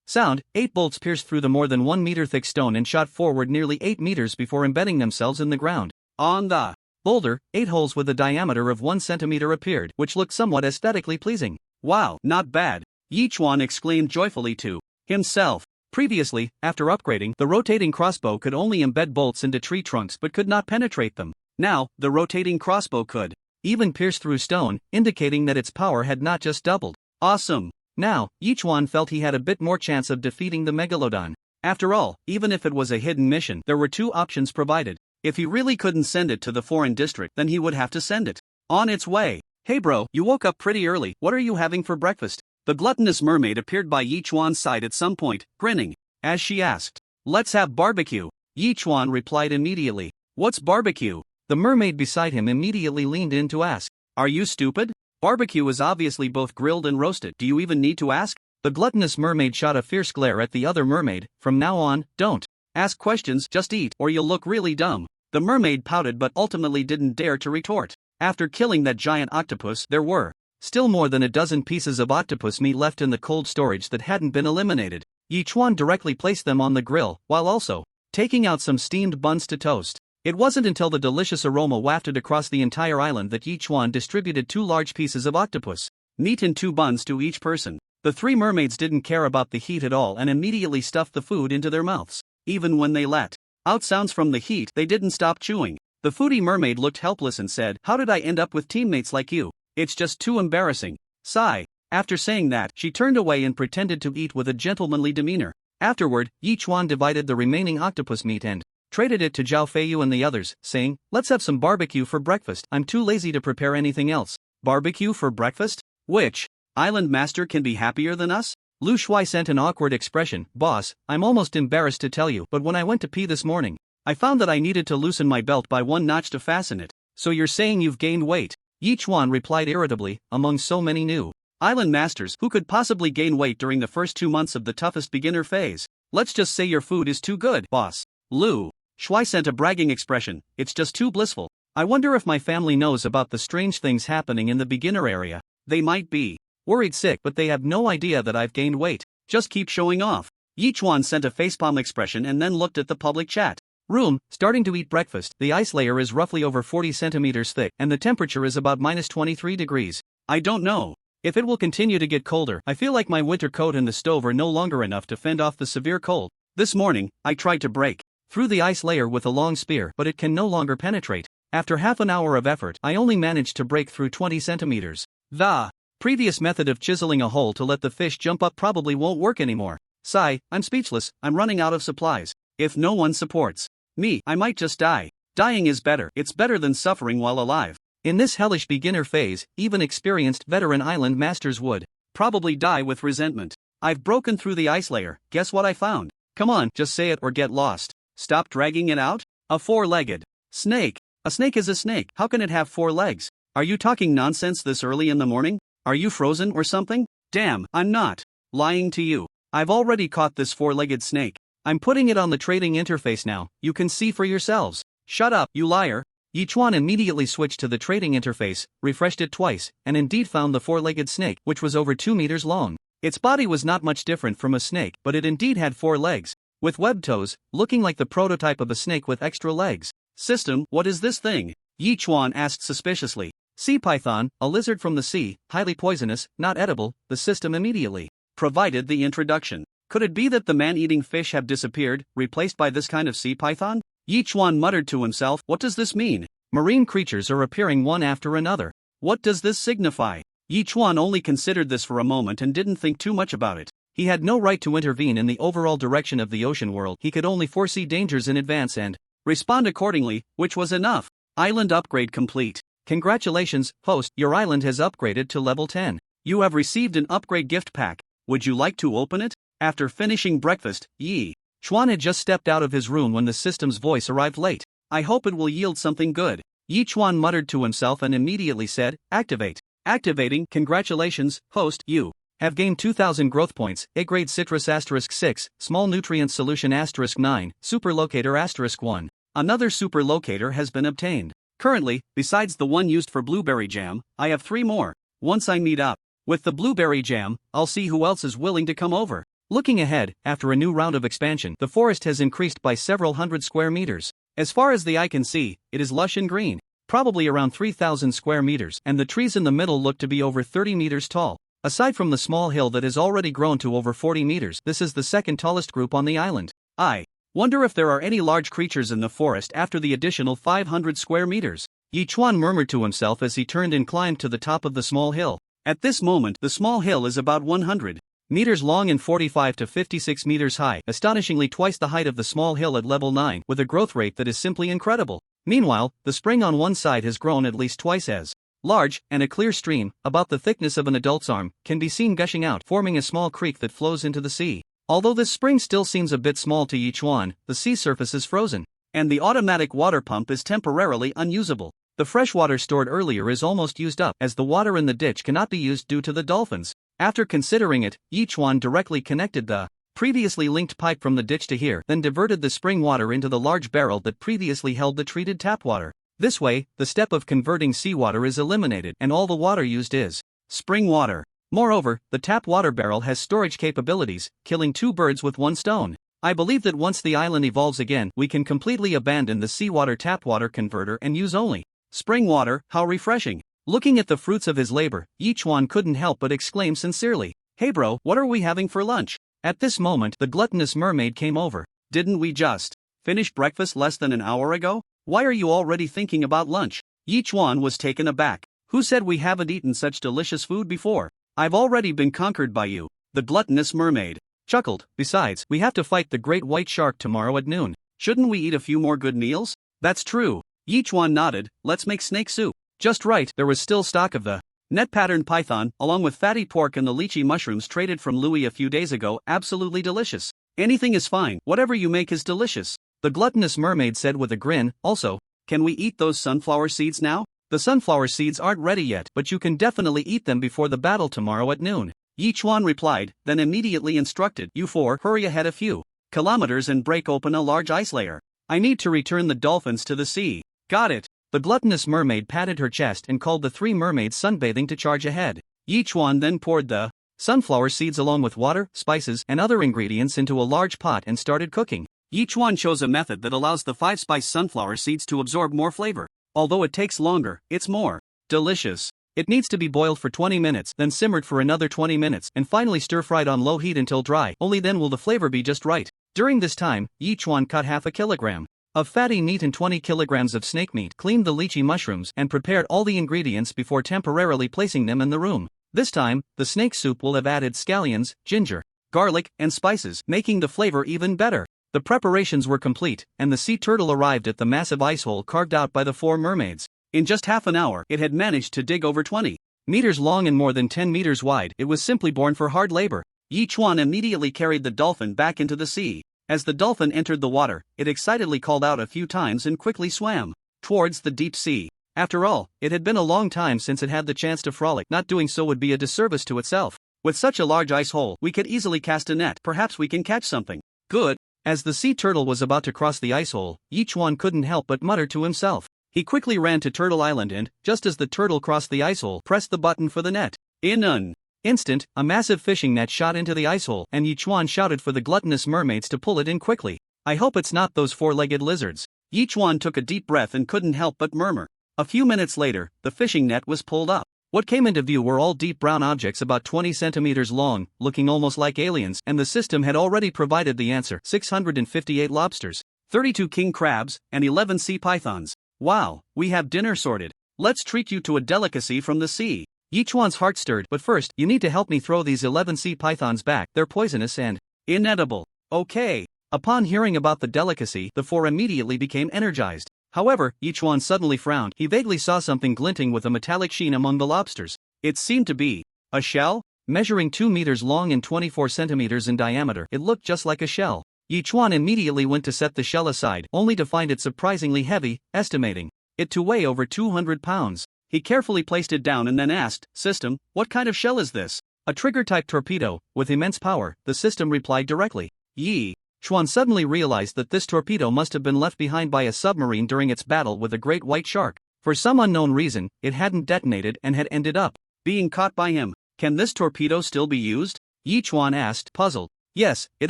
Speaker 2: sound, 8 bolts pierced through the more than 1 meter thick stone and shot forward nearly 8 meters before embedding themselves in the ground. On the boulder, 8 holes with a diameter of 1 centimeter appeared, which looked somewhat aesthetically pleasing. Wow, not bad, Yi Chuan exclaimed joyfully to himself. Previously, after upgrading, the rotating crossbow could only embed bolts into tree trunks but could not penetrate them. Now, the rotating crossbow could even pierce through stone, indicating that its power had not just doubled. Awesome! Now, Yi Chuan felt he had a bit more chance of defeating the Megalodon. After all, even if it was a hidden mission, there were 2 options provided. If he really couldn't send it to the foreign district, then he would have to send it on its way. Hey bro, you woke up pretty early, what are you having for breakfast? The gluttonous mermaid appeared by Yi Chuan's side at some point, grinning, as she asked. Let's have barbecue. Yi Chuan replied immediately. What's barbecue? The mermaid beside him immediately leaned in to ask. Are you stupid? Barbecue is obviously both grilled and roasted. Do you even need to ask? The gluttonous mermaid shot a fierce glare at the other mermaid. From now on, don't ask questions, just eat, or you'll look really dumb. The mermaid pouted but ultimately didn't dare to retort. After killing that giant octopus, there were still more than a dozen pieces of octopus meat left in the cold storage that hadn't been eliminated. Yi Chuan directly placed them on the grill, while also taking out some steamed buns to toast. It wasn't until the delicious aroma wafted across the entire island that Yi Chuan distributed 2 large pieces of octopus meat in 2 buns to each person. The 3 mermaids didn't care about the heat at all and immediately stuffed the food into their mouths. Even when they let out sounds from the heat, they didn't stop chewing. The foodie mermaid looked helpless and said, "How did I end up with teammates like you? It's just too embarrassing." Sigh. After saying that, she turned away and pretended to eat with a gentlemanly demeanor. Afterward, Yi Chuan divided the remaining octopus meat and traded it to Zhao Feiyu and the others, saying, "Let's have some barbecue for breakfast. I'm too lazy to prepare anything else." Barbecue for breakfast? Which island master can be happier than us? Lu Shuai sent an awkward expression. Boss, I'm almost embarrassed to tell you, but when I went to pee this morning, I found that I needed to loosen my belt by 1 notch to fasten it. So you're saying you've gained weight? Yi Chuan replied irritably. Among so many new island masters, who could possibly gain weight during the first 2 months of the toughest beginner phase? Let's just say your food is too good, boss. Lu Shuai sent a bragging expression. It's just too blissful. I wonder if my family knows about the strange things happening in the beginner area. They might be worried sick, but they have no idea that I've gained weight. Just keep showing off. Yi Chuan sent a facepalm expression and then looked at the public chat room, starting to eat breakfast. The ice layer is roughly over 40 centimeters thick, and the temperature is about minus 23 degrees. I don't know if it will continue to get colder. I feel like my winter coat and the stove are no longer enough to fend off the severe cold. This morning, I tried to break through the ice layer with a long spear, but it can no longer penetrate. After half an hour of effort, I only managed to break through 20 centimeters. The previous method of chiseling a hole to let the fish jump up probably won't work anymore. Sigh, I'm speechless. I'm running out of supplies. If no one supports me, I might just die. Dying is better. It's better than suffering while alive. In this hellish beginner phase, even experienced veteran island masters would probably die with resentment. I've broken through the ice layer. Guess what I found? Come on, just say it or get lost. Stop dragging it out? A 4-legged snake. A snake is a snake. How can it have 4 legs? Are you talking nonsense this early in the morning? Are you frozen or something? Damn, I'm not lying to you. I've already caught this 4-legged snake. I'm putting it on the trading interface now. You can see for yourselves. Shut up, you liar. Yi Chuan immediately switched to the trading interface, refreshed it twice, and indeed found the 4-legged snake, which was over 2 meters long. Its body was not much different from a snake, but it indeed had 4 legs, with webbed toes, looking like the prototype of a snake with extra legs. System, what is this thing? Yi Chuan asked suspiciously. Sea python, a lizard from the sea, highly poisonous, not edible. The system immediately provided the introduction. Could it be that the man-eating fish have disappeared, replaced by this kind of sea python? Yi Chuan muttered to himself, what does this mean? Marine creatures are appearing one after another. What does this signify? Yi Chuan only considered this for a moment and didn't think too much about it. He had no right to intervene in the overall direction of the ocean world. He could only foresee dangers in advance and respond accordingly, which was enough. Island upgrade complete. Congratulations, host, your island has upgraded to level 10. You have received an upgrade gift pack. Would you like to open it? After finishing breakfast, Yi Chuan had just stepped out of his room when the system's voice arrived late. I hope it will yield something good. Yi Chuan muttered to himself and immediately said, activate. Activating. Congratulations, host, you have gained 2000 growth points, A grade citrus *6, small nutrient solution *9, super locator *1. Another super locator has been obtained. Currently, besides the one used for blueberry jam, I have 3 more. Once I meet up with the blueberry jam, I'll see who else is willing to come over. Looking ahead, after a new round of expansion, the forest has increased by several hundred square meters. As far as the eye can see, it is lush and green, probably around 3,000 square meters, and the trees in the middle look to be over 30 meters tall. Aside from the small hill that has already grown to over 40 meters, this is the second tallest group on the island. I wonder if there are any large creatures in the forest after the additional 500 square meters. Yi Chuan murmured to himself as he turned and climbed to the top of the small hill. At this moment, the small hill is about 100 meters long and 45 to 56 meters high, astonishingly twice the height of the small hill at level 9, with a growth rate that is simply incredible. Meanwhile, the spring on one side has grown at least twice as large, and a clear stream, about the thickness of an adult's arm, can be seen gushing out, forming a small creek that flows into the sea. Although this spring still seems a bit small to Yi Chuan, the sea surface is frozen, and the automatic water pump is temporarily unusable. The fresh water stored earlier is almost used up, as the water in the ditch cannot be used due to the dolphins. After considering it, Yi Chuan directly connected the previously linked pipe from the ditch to here, then diverted the spring water into the large barrel that previously held the treated tap water. This way, the step of converting seawater is eliminated and all the water used is spring water. Moreover, the tap water barrel has storage capabilities, killing 2 birds with 1 stone. I believe that once the island evolves again, we can completely abandon the seawater tap water converter and use only spring water. How refreshing. Looking at the fruits of his labor, Yi Chuan couldn't help but exclaim sincerely, "Hey bro, what are we having for lunch?" At this moment, the gluttonous mermaid came over. "Didn't we just finish breakfast less than an hour ago? Why are you already thinking about lunch?" Yi Chuan was taken aback. "Who said we haven't eaten such delicious food before? I've already been conquered by you." The gluttonous mermaid chuckled. "Besides, we have to fight the great white shark tomorrow at noon. Shouldn't we eat a few more good meals?" "That's true." Yi Chuan nodded. "Let's make snake soup." Just right, there was still stock of the net-patterned python, along with fatty pork and the lychee mushrooms traded from Louis a few days ago. Absolutely delicious. "Anything is fine, whatever you make is delicious," the gluttonous mermaid said with a grin. "Also, can we eat those sunflower seeds now?" "The sunflower seeds aren't ready yet, but you can definitely eat them before the battle tomorrow at noon," Yi Chuan replied, then immediately instructed, "You 4 hurry ahead a few kilometers and break open a large ice layer. I need to return the dolphins to the sea." "Got it." The gluttonous mermaid patted her chest and called the 3 mermaids sunbathing to charge ahead. Yi Chuan then poured the sunflower seeds along with water, spices, and other ingredients into a large pot and started cooking. Yi Chuan chose a method that allows the 5-spice sunflower seeds to absorb more flavor. Although it takes longer, it's more delicious. It needs to be boiled for 20 minutes, then simmered for another 20 minutes, and finally stir-fried on low heat until dry. Only then will the flavor be just right. During this time, Yi Chuan cut half a kilogram of fatty meat and 20 kilograms of snake meat, cleaned the lychee mushrooms, and prepared all the ingredients before temporarily placing them in the room. This time, the snake soup will have added scallions, ginger, garlic, and spices, making the flavor even better. The preparations were complete, and the sea turtle arrived at the massive ice hole carved out by the 4 mermaids. In just half an hour, it had managed to dig over 20 meters long and more than 10 meters wide. It was simply born for hard labor. Yi Chuan immediately carried the dolphin back into the sea. As the dolphin entered the water, it excitedly called out a few times and quickly swam towards the deep sea. After all, it had been a long time since it had the chance to frolic. Not doing so would be a disservice to itself. With such a large ice hole, we could easily cast a net. Perhaps we can catch something good. As the sea turtle was about to cross the ice hole, Yi Chuan couldn't help but mutter to himself. He quickly ran to Turtle Island and, just as the turtle crossed the ice hole, pressed the button for the net. In an instant, a massive fishing net shot into the ice hole, and Yi Chuan shouted for the gluttonous mermaids to pull it in quickly. "I hope it's not those 4-legged lizards." Yi Chuan took a deep breath and couldn't help but murmur. A few minutes later, the fishing net was pulled up. What came into view were all deep brown objects about 20 centimeters long, looking almost like aliens, and the system had already provided the answer: 658 lobsters, 32 king crabs, and 11 sea pythons. "Wow, we have dinner sorted. Let's treat you to a delicacy from the sea." Yi Chuan's heart stirred. "But first, you need to help me throw these 11 sea pythons back. They're poisonous and inedible." "Okay." Upon hearing about the delicacy, the four immediately became energized. However, Yichuan suddenly frowned. He vaguely saw something glinting with a metallic sheen among the lobsters. It seemed to be a shell? Measuring 2 meters long and 24 centimeters in diameter, it looked just like a shell. Yichuan immediately went to set the shell aside, only to find it surprisingly heavy, estimating it to weigh over 200 pounds. He carefully placed it down and then asked, "System, what kind of shell is this?" "A trigger-type torpedo, with immense power," the system replied directly. Yi Chuan suddenly realized that this torpedo must have been left behind by a submarine during its battle with a great white shark. For some unknown reason, it hadn't detonated and had ended up being caught by him. "Can this torpedo still be used?" Yi Chuan asked, puzzled. "Yes, it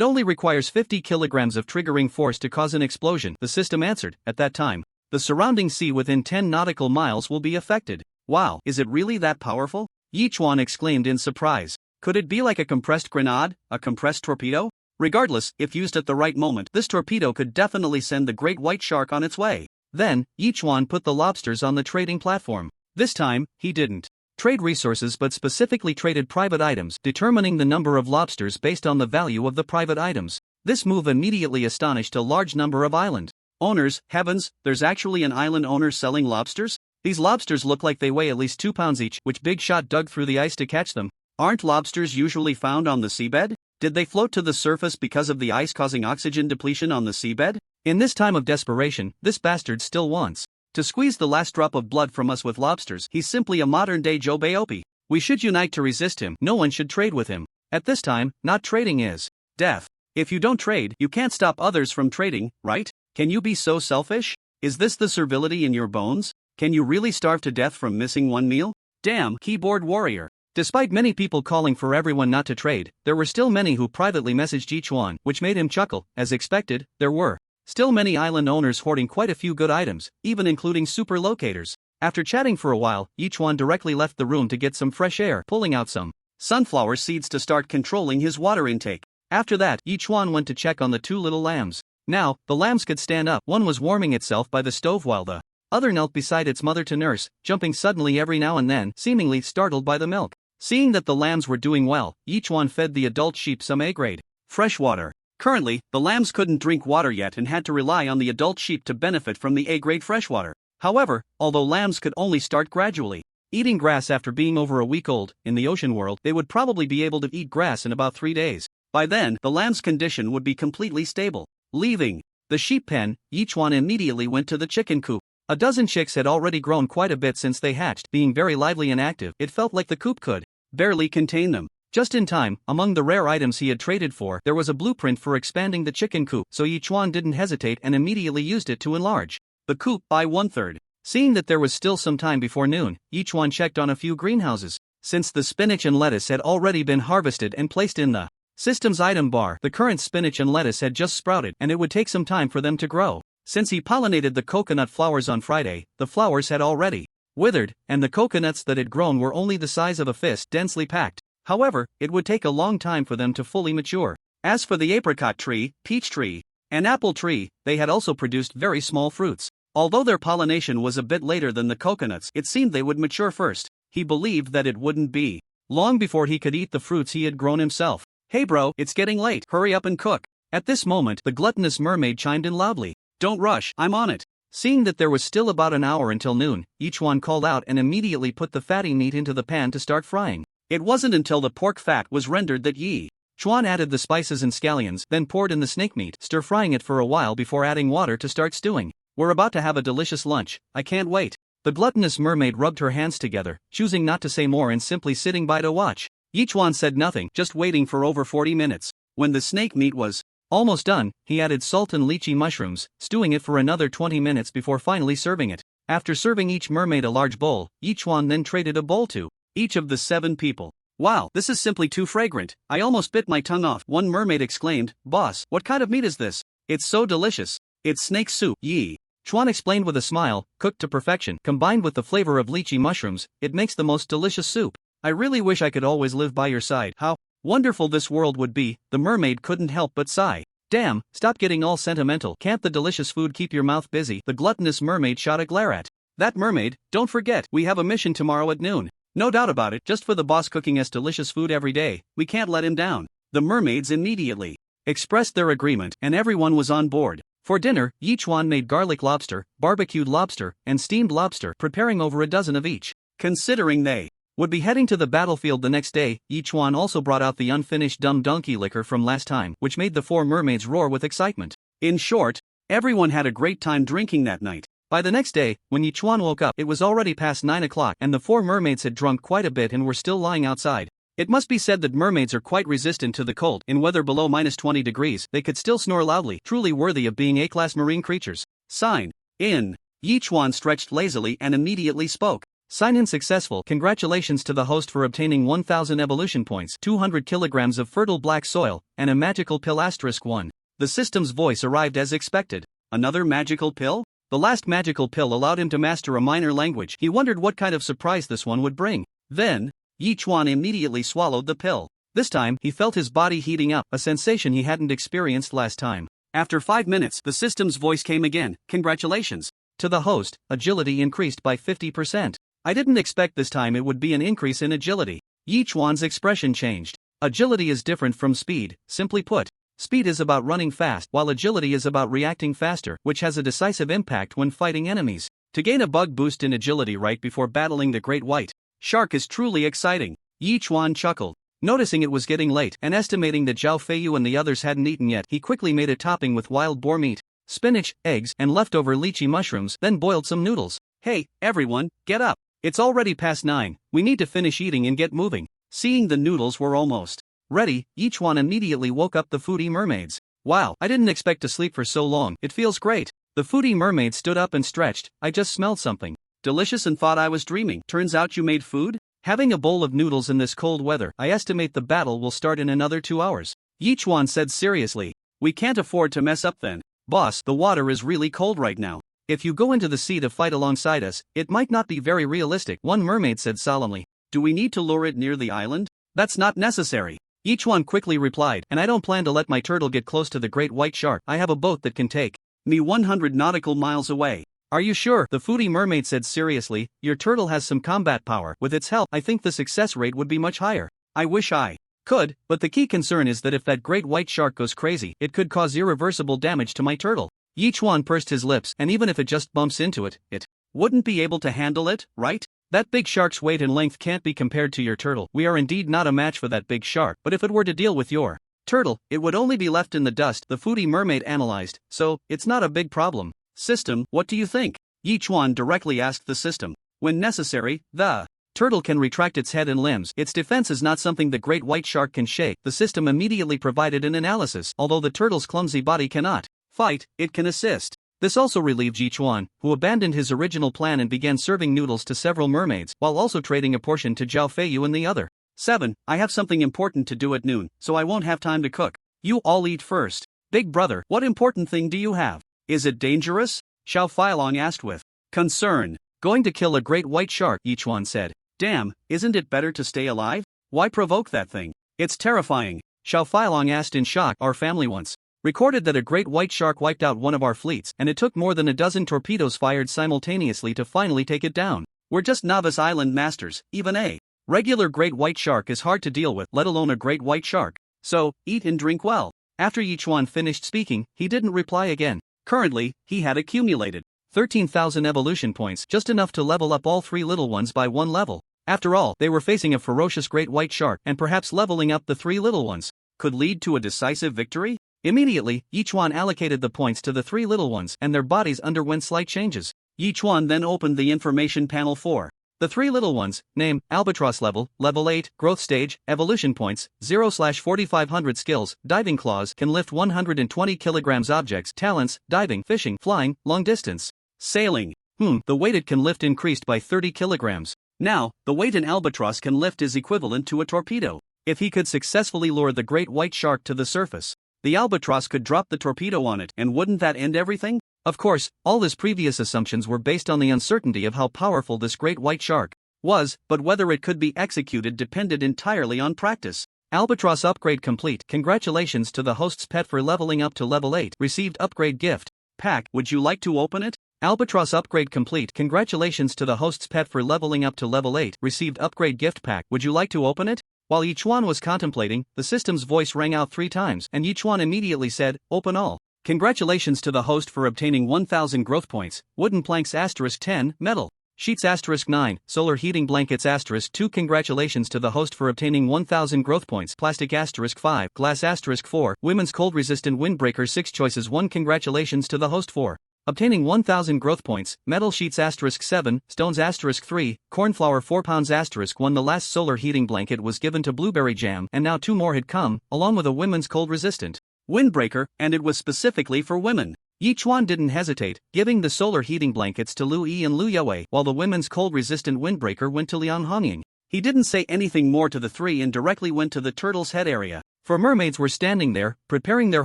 Speaker 2: only requires 50 kilograms of triggering force to cause an explosion," the system answered. "At that time, the surrounding sea within 10 nautical miles will be affected." "Wow, is it really that powerful?" Yi Chuan exclaimed in surprise. "Could it be like a compressed grenade, a compressed torpedo?" Regardless, if used at the right moment, this torpedo could definitely send the great white shark on its way. Then, Yi Chuan put the lobsters on the trading platform. This time, he didn't trade resources but specifically traded private items, determining the number of lobsters based on the value of the private items. This move immediately astonished a large number of island owners. "Heavens, there's actually an island owner selling lobsters? These lobsters look like they weigh at least 2 pounds each." Which big shot dug through the ice to catch them? "Aren't lobsters usually found on the seabed? Did they float to the surface because of the ice causing oxygen depletion on the seabed?" In this time of desperation, this bastard still wants to squeeze the last drop of blood from us with lobsters. He's simply a modern-day Joe Baopi. We should unite to resist him. No one should trade with him. At this time, not trading is death. If you don't trade, you can't stop others from trading, right? Can you be so selfish? Is this the servility in your bones? Can you really starve to death from missing one meal? Damn, keyboard warrior. Despite many people calling for everyone not to trade, there were still many who privately messaged Yi Chuan, which made him chuckle. As expected, there were still many island owners hoarding quite a few good items, even including super locators. After chatting for a while, Yi Chuan directly left the room to get some fresh air, pulling out some sunflower seeds to start controlling his water intake. After that, Yi Chuan went to check on the 2 little lambs. Now, the lambs could stand up. One was warming itself by the stove while the other knelt beside its mother to nurse, jumping suddenly every now and then, seemingly startled by the milk. Seeing that the lambs were doing well, Yi Chuan fed the adult sheep some A-grade fresh water. Currently, the lambs couldn't drink water yet and had to rely on the adult sheep to benefit from the A-grade freshwater. However, although lambs could only start gradually eating grass after being over a week old, in the ocean world, they would probably be able to eat grass in about 3 days. By then, the lamb's condition would be completely stable. Leaving the sheep pen, Yi Chuan immediately went to the chicken coop. A dozen chicks had already grown quite a bit since they hatched. Being very lively and active, it felt like the coop could barely contain them. Just in time, among the rare items he had traded for, there was a blueprint for expanding the chicken coop, so Yi Chuan didn't hesitate and immediately used it to enlarge the coop by 1/3. Seeing that there was still some time before noon, Yi Chuan checked on a few greenhouses. Since the spinach and lettuce had already been harvested and placed in the system's item bar, the current spinach and lettuce had just sprouted, and it would take some time for them to grow. Since he pollinated the coconut flowers on Friday, the flowers had already withered, and the coconuts that had grown were only the size of a fist, densely packed. However, it would take a long time for them to fully mature. As for the apricot tree, peach tree, and apple tree, they had also produced very small fruits. Although their pollination was a bit later than the coconuts, it seemed they would mature first. He believed that it wouldn't be long before he could eat the fruits he had grown himself. "Hey bro, it's getting late, hurry up and cook." At this moment, the gluttonous mermaid chimed in loudly. "Don't rush, I'm on it." Seeing that there was still about an hour until noon, Yi Chuan called out and immediately put the fatty meat into the pan to start frying. It wasn't until the pork fat was rendered that Yi Chuan added the spices and scallions, then poured in the snake meat, stir-frying it for a while before adding water to start stewing. "We're about to have a delicious lunch, I can't wait." The gluttonous mermaid rubbed her hands together, choosing not to say more and simply sitting by to watch. Yi Chuan said nothing, just waiting for over 40 minutes. When the snake meat was almost done, he added salt and lychee mushrooms, stewing it for another 20 minutes before finally serving it. After serving each mermaid a large bowl, Yi Chuan then traded a bowl to each of the 7 people. "Wow, this is simply too fragrant. I almost bit my tongue off," one mermaid exclaimed. "Boss, what kind of meat is this? It's so delicious." "It's snake soup," Yi Chuan explained with a smile. "Cooked to perfection, combined with the flavor of lychee mushrooms, it makes the most delicious soup. I really wish I could always live by your side. How wonderful this world would be." The mermaid couldn't help but sigh. "Damn, stop getting all sentimental. Can't the delicious food keep your mouth busy?" The gluttonous mermaid shot a glare at that mermaid. "Don't forget, we have a mission tomorrow at noon." "No doubt about it, just for the boss cooking us delicious food every day, we can't let him down." The mermaids immediately expressed their agreement, and everyone was on board. For dinner, Yichuan made garlic lobster, barbecued lobster, and steamed lobster, preparing over a dozen of each. Considering they would be heading to the battlefield the next day, Yichuan also brought out the unfinished dumb donkey liquor from last time, which made the four mermaids roar with excitement. In short, everyone had a great time drinking that night. By the next day, when Yichuan woke up, it was already past 9 o'clock and the four mermaids had drunk quite a bit and were still lying outside. It must be said that mermaids are quite resistant to the cold. In weather below -20 degrees, they could still snore loudly, truly worthy of being A-class marine creatures. Sign in. Yichuan stretched lazily and immediately spoke. Sign-in successful. Congratulations to the host for obtaining 1000 evolution points, 200 kilograms of fertile black soil, and a magical pill *1. The system's voice arrived as expected. Another magical pill? The last magical pill allowed him to master a minor language. He wondered what kind of surprise this one would bring. Then, Yichuan immediately swallowed the pill. This time, he felt his body heating up, a sensation he hadn't experienced last time. After 5 minutes, the system's voice came again. Congratulations. To the host, agility increased by 50%. I didn't expect this time it would be an increase in agility. Yichuan's expression changed. Agility is different from speed. Simply put, speed is about running fast, while agility is about reacting faster, which has a decisive impact when fighting enemies. To gain a bug boost in agility right before battling the great white shark is truly exciting. Yichuan chuckled. Noticing it was getting late and estimating that Zhao Feiyu and the others hadn't eaten yet, he quickly made a topping with wild boar meat, spinach, eggs, and leftover lychee mushrooms, then boiled some noodles. Hey, everyone, get up. It's already past 9, we need to finish eating and get moving. Seeing the noodles were almost ready, Yichuan immediately woke up the foodie mermaids. Wow, I didn't expect to sleep for so long, it feels great. The foodie mermaid stood up and stretched. I just smelled something delicious and thought I was dreaming. Turns out you made food? Having a bowl of noodles in this cold weather, I estimate the battle will start in another 2 hours. Yichuan said seriously. We can't afford to mess up then. Boss, the water is really cold right now. If you go into the sea to fight alongside us, it might not be very realistic, one mermaid said solemnly. Do we need to lure it near the island? That's not necessary. Yichuan quickly replied, and I don't plan to let my turtle get close to the great white shark. I have a boat that can take me 100 nautical miles away. Are you sure? The foodie mermaid said seriously. Your turtle has some combat power. With its help, I think the success rate would be much higher. I wish I could, but the key concern is that if that great white shark goes crazy, it could cause irreversible damage to my turtle. Yichuan pursed his lips, and even if it just bumps into it, it wouldn't be able to handle it, right? That big shark's weight and length can't be compared to your turtle. We are indeed not a match for that big shark, but if it were to deal with your turtle, it would only be left in the dust, the foodie mermaid analyzed, so it's not a big problem. System, what do you think? Yichuan directly asked the system. When necessary, the turtle can retract its head and limbs. Its defense is not something the great white shark can shake. The system immediately provided an analysis. Although the turtle's clumsy body cannot fight, it can assist. This also relieved Yichuan, who abandoned his original plan and began serving noodles to several mermaids, while also trading a portion to Zhao Feiyu and the other 7. I have something important to do at noon, so I won't have time to cook. You all eat first. Big brother, what important thing do you have? Is it dangerous? Xiao Feilong asked with concern. Going to kill a great white shark, Yichuan said. Damn, isn't it better to stay alive? Why provoke that thing? It's terrifying. Xiao Feilong asked in shock. Our family once recorded that a great white shark wiped out one of our fleets, and it took more than a dozen torpedoes fired simultaneously to finally take it down. We're just novice island masters. Even a regular great white shark is hard to deal with, let alone a great white shark. So, eat and drink well. After Yichuan finished speaking, he didn't reply again. Currently, he had accumulated 13,000 evolution points, just enough to level up all 3 little ones by 1 level. After all, they were facing a ferocious great white shark, and perhaps leveling up the 3 little ones could lead to a decisive victory? Immediately, Yichuan allocated the points to the 3 little ones, and their bodies underwent slight changes. Yichuan then opened the information panel for the 3 little ones. Name, Albatross level 8, growth stage, evolution points, 0/4500 skills, diving claws, can lift 120 kilograms objects, talents, diving, fishing, flying, long distance, sailing. The weight it can lift increased by 30 kilograms. Now, the weight an albatross can lift is equivalent to a torpedo. If he could successfully lure the great white shark to the surface, the albatross could drop the torpedo on it, and wouldn't that end everything? Of course, all his previous assumptions were based on the uncertainty of how powerful this great white shark was, but whether it could be executed depended entirely on practice. Albatross upgrade complete. Congratulations to the host's pet for leveling up to level 8. Received upgrade gift pack. Would you like to open it? Albatross upgrade complete. Congratulations to the host's pet for leveling up to level 8. Received upgrade gift pack. Would you like to open it? While Yichuan was contemplating, the system's voice rang out 3 times, and Yichuan immediately said, "Open all." Congratulations to the host for obtaining 1000 growth points. Wooden planks *10, metal sheets *9, solar heating blankets *2. Congratulations to the host for obtaining 1000 growth points. Plastic *5, glass *4, women's cold resistant windbreaker 6 choices 1. Congratulations to the host for obtaining 1000 growth points. Metal sheets *7, stones *3, cornflour 4 pounds *1. The last solar heating blanket was given to blueberry jam, and now 2 more had come, along with a women's cold resistant windbreaker, and it was specifically for women. Yichuan didn't hesitate, giving the solar heating blankets to Lu Yi and Lu Yue, while the women's cold-resistant windbreaker went to Liang Honying. He didn't say anything more to the 3 and directly went to the turtle's head area. 4 mermaids were standing there, preparing their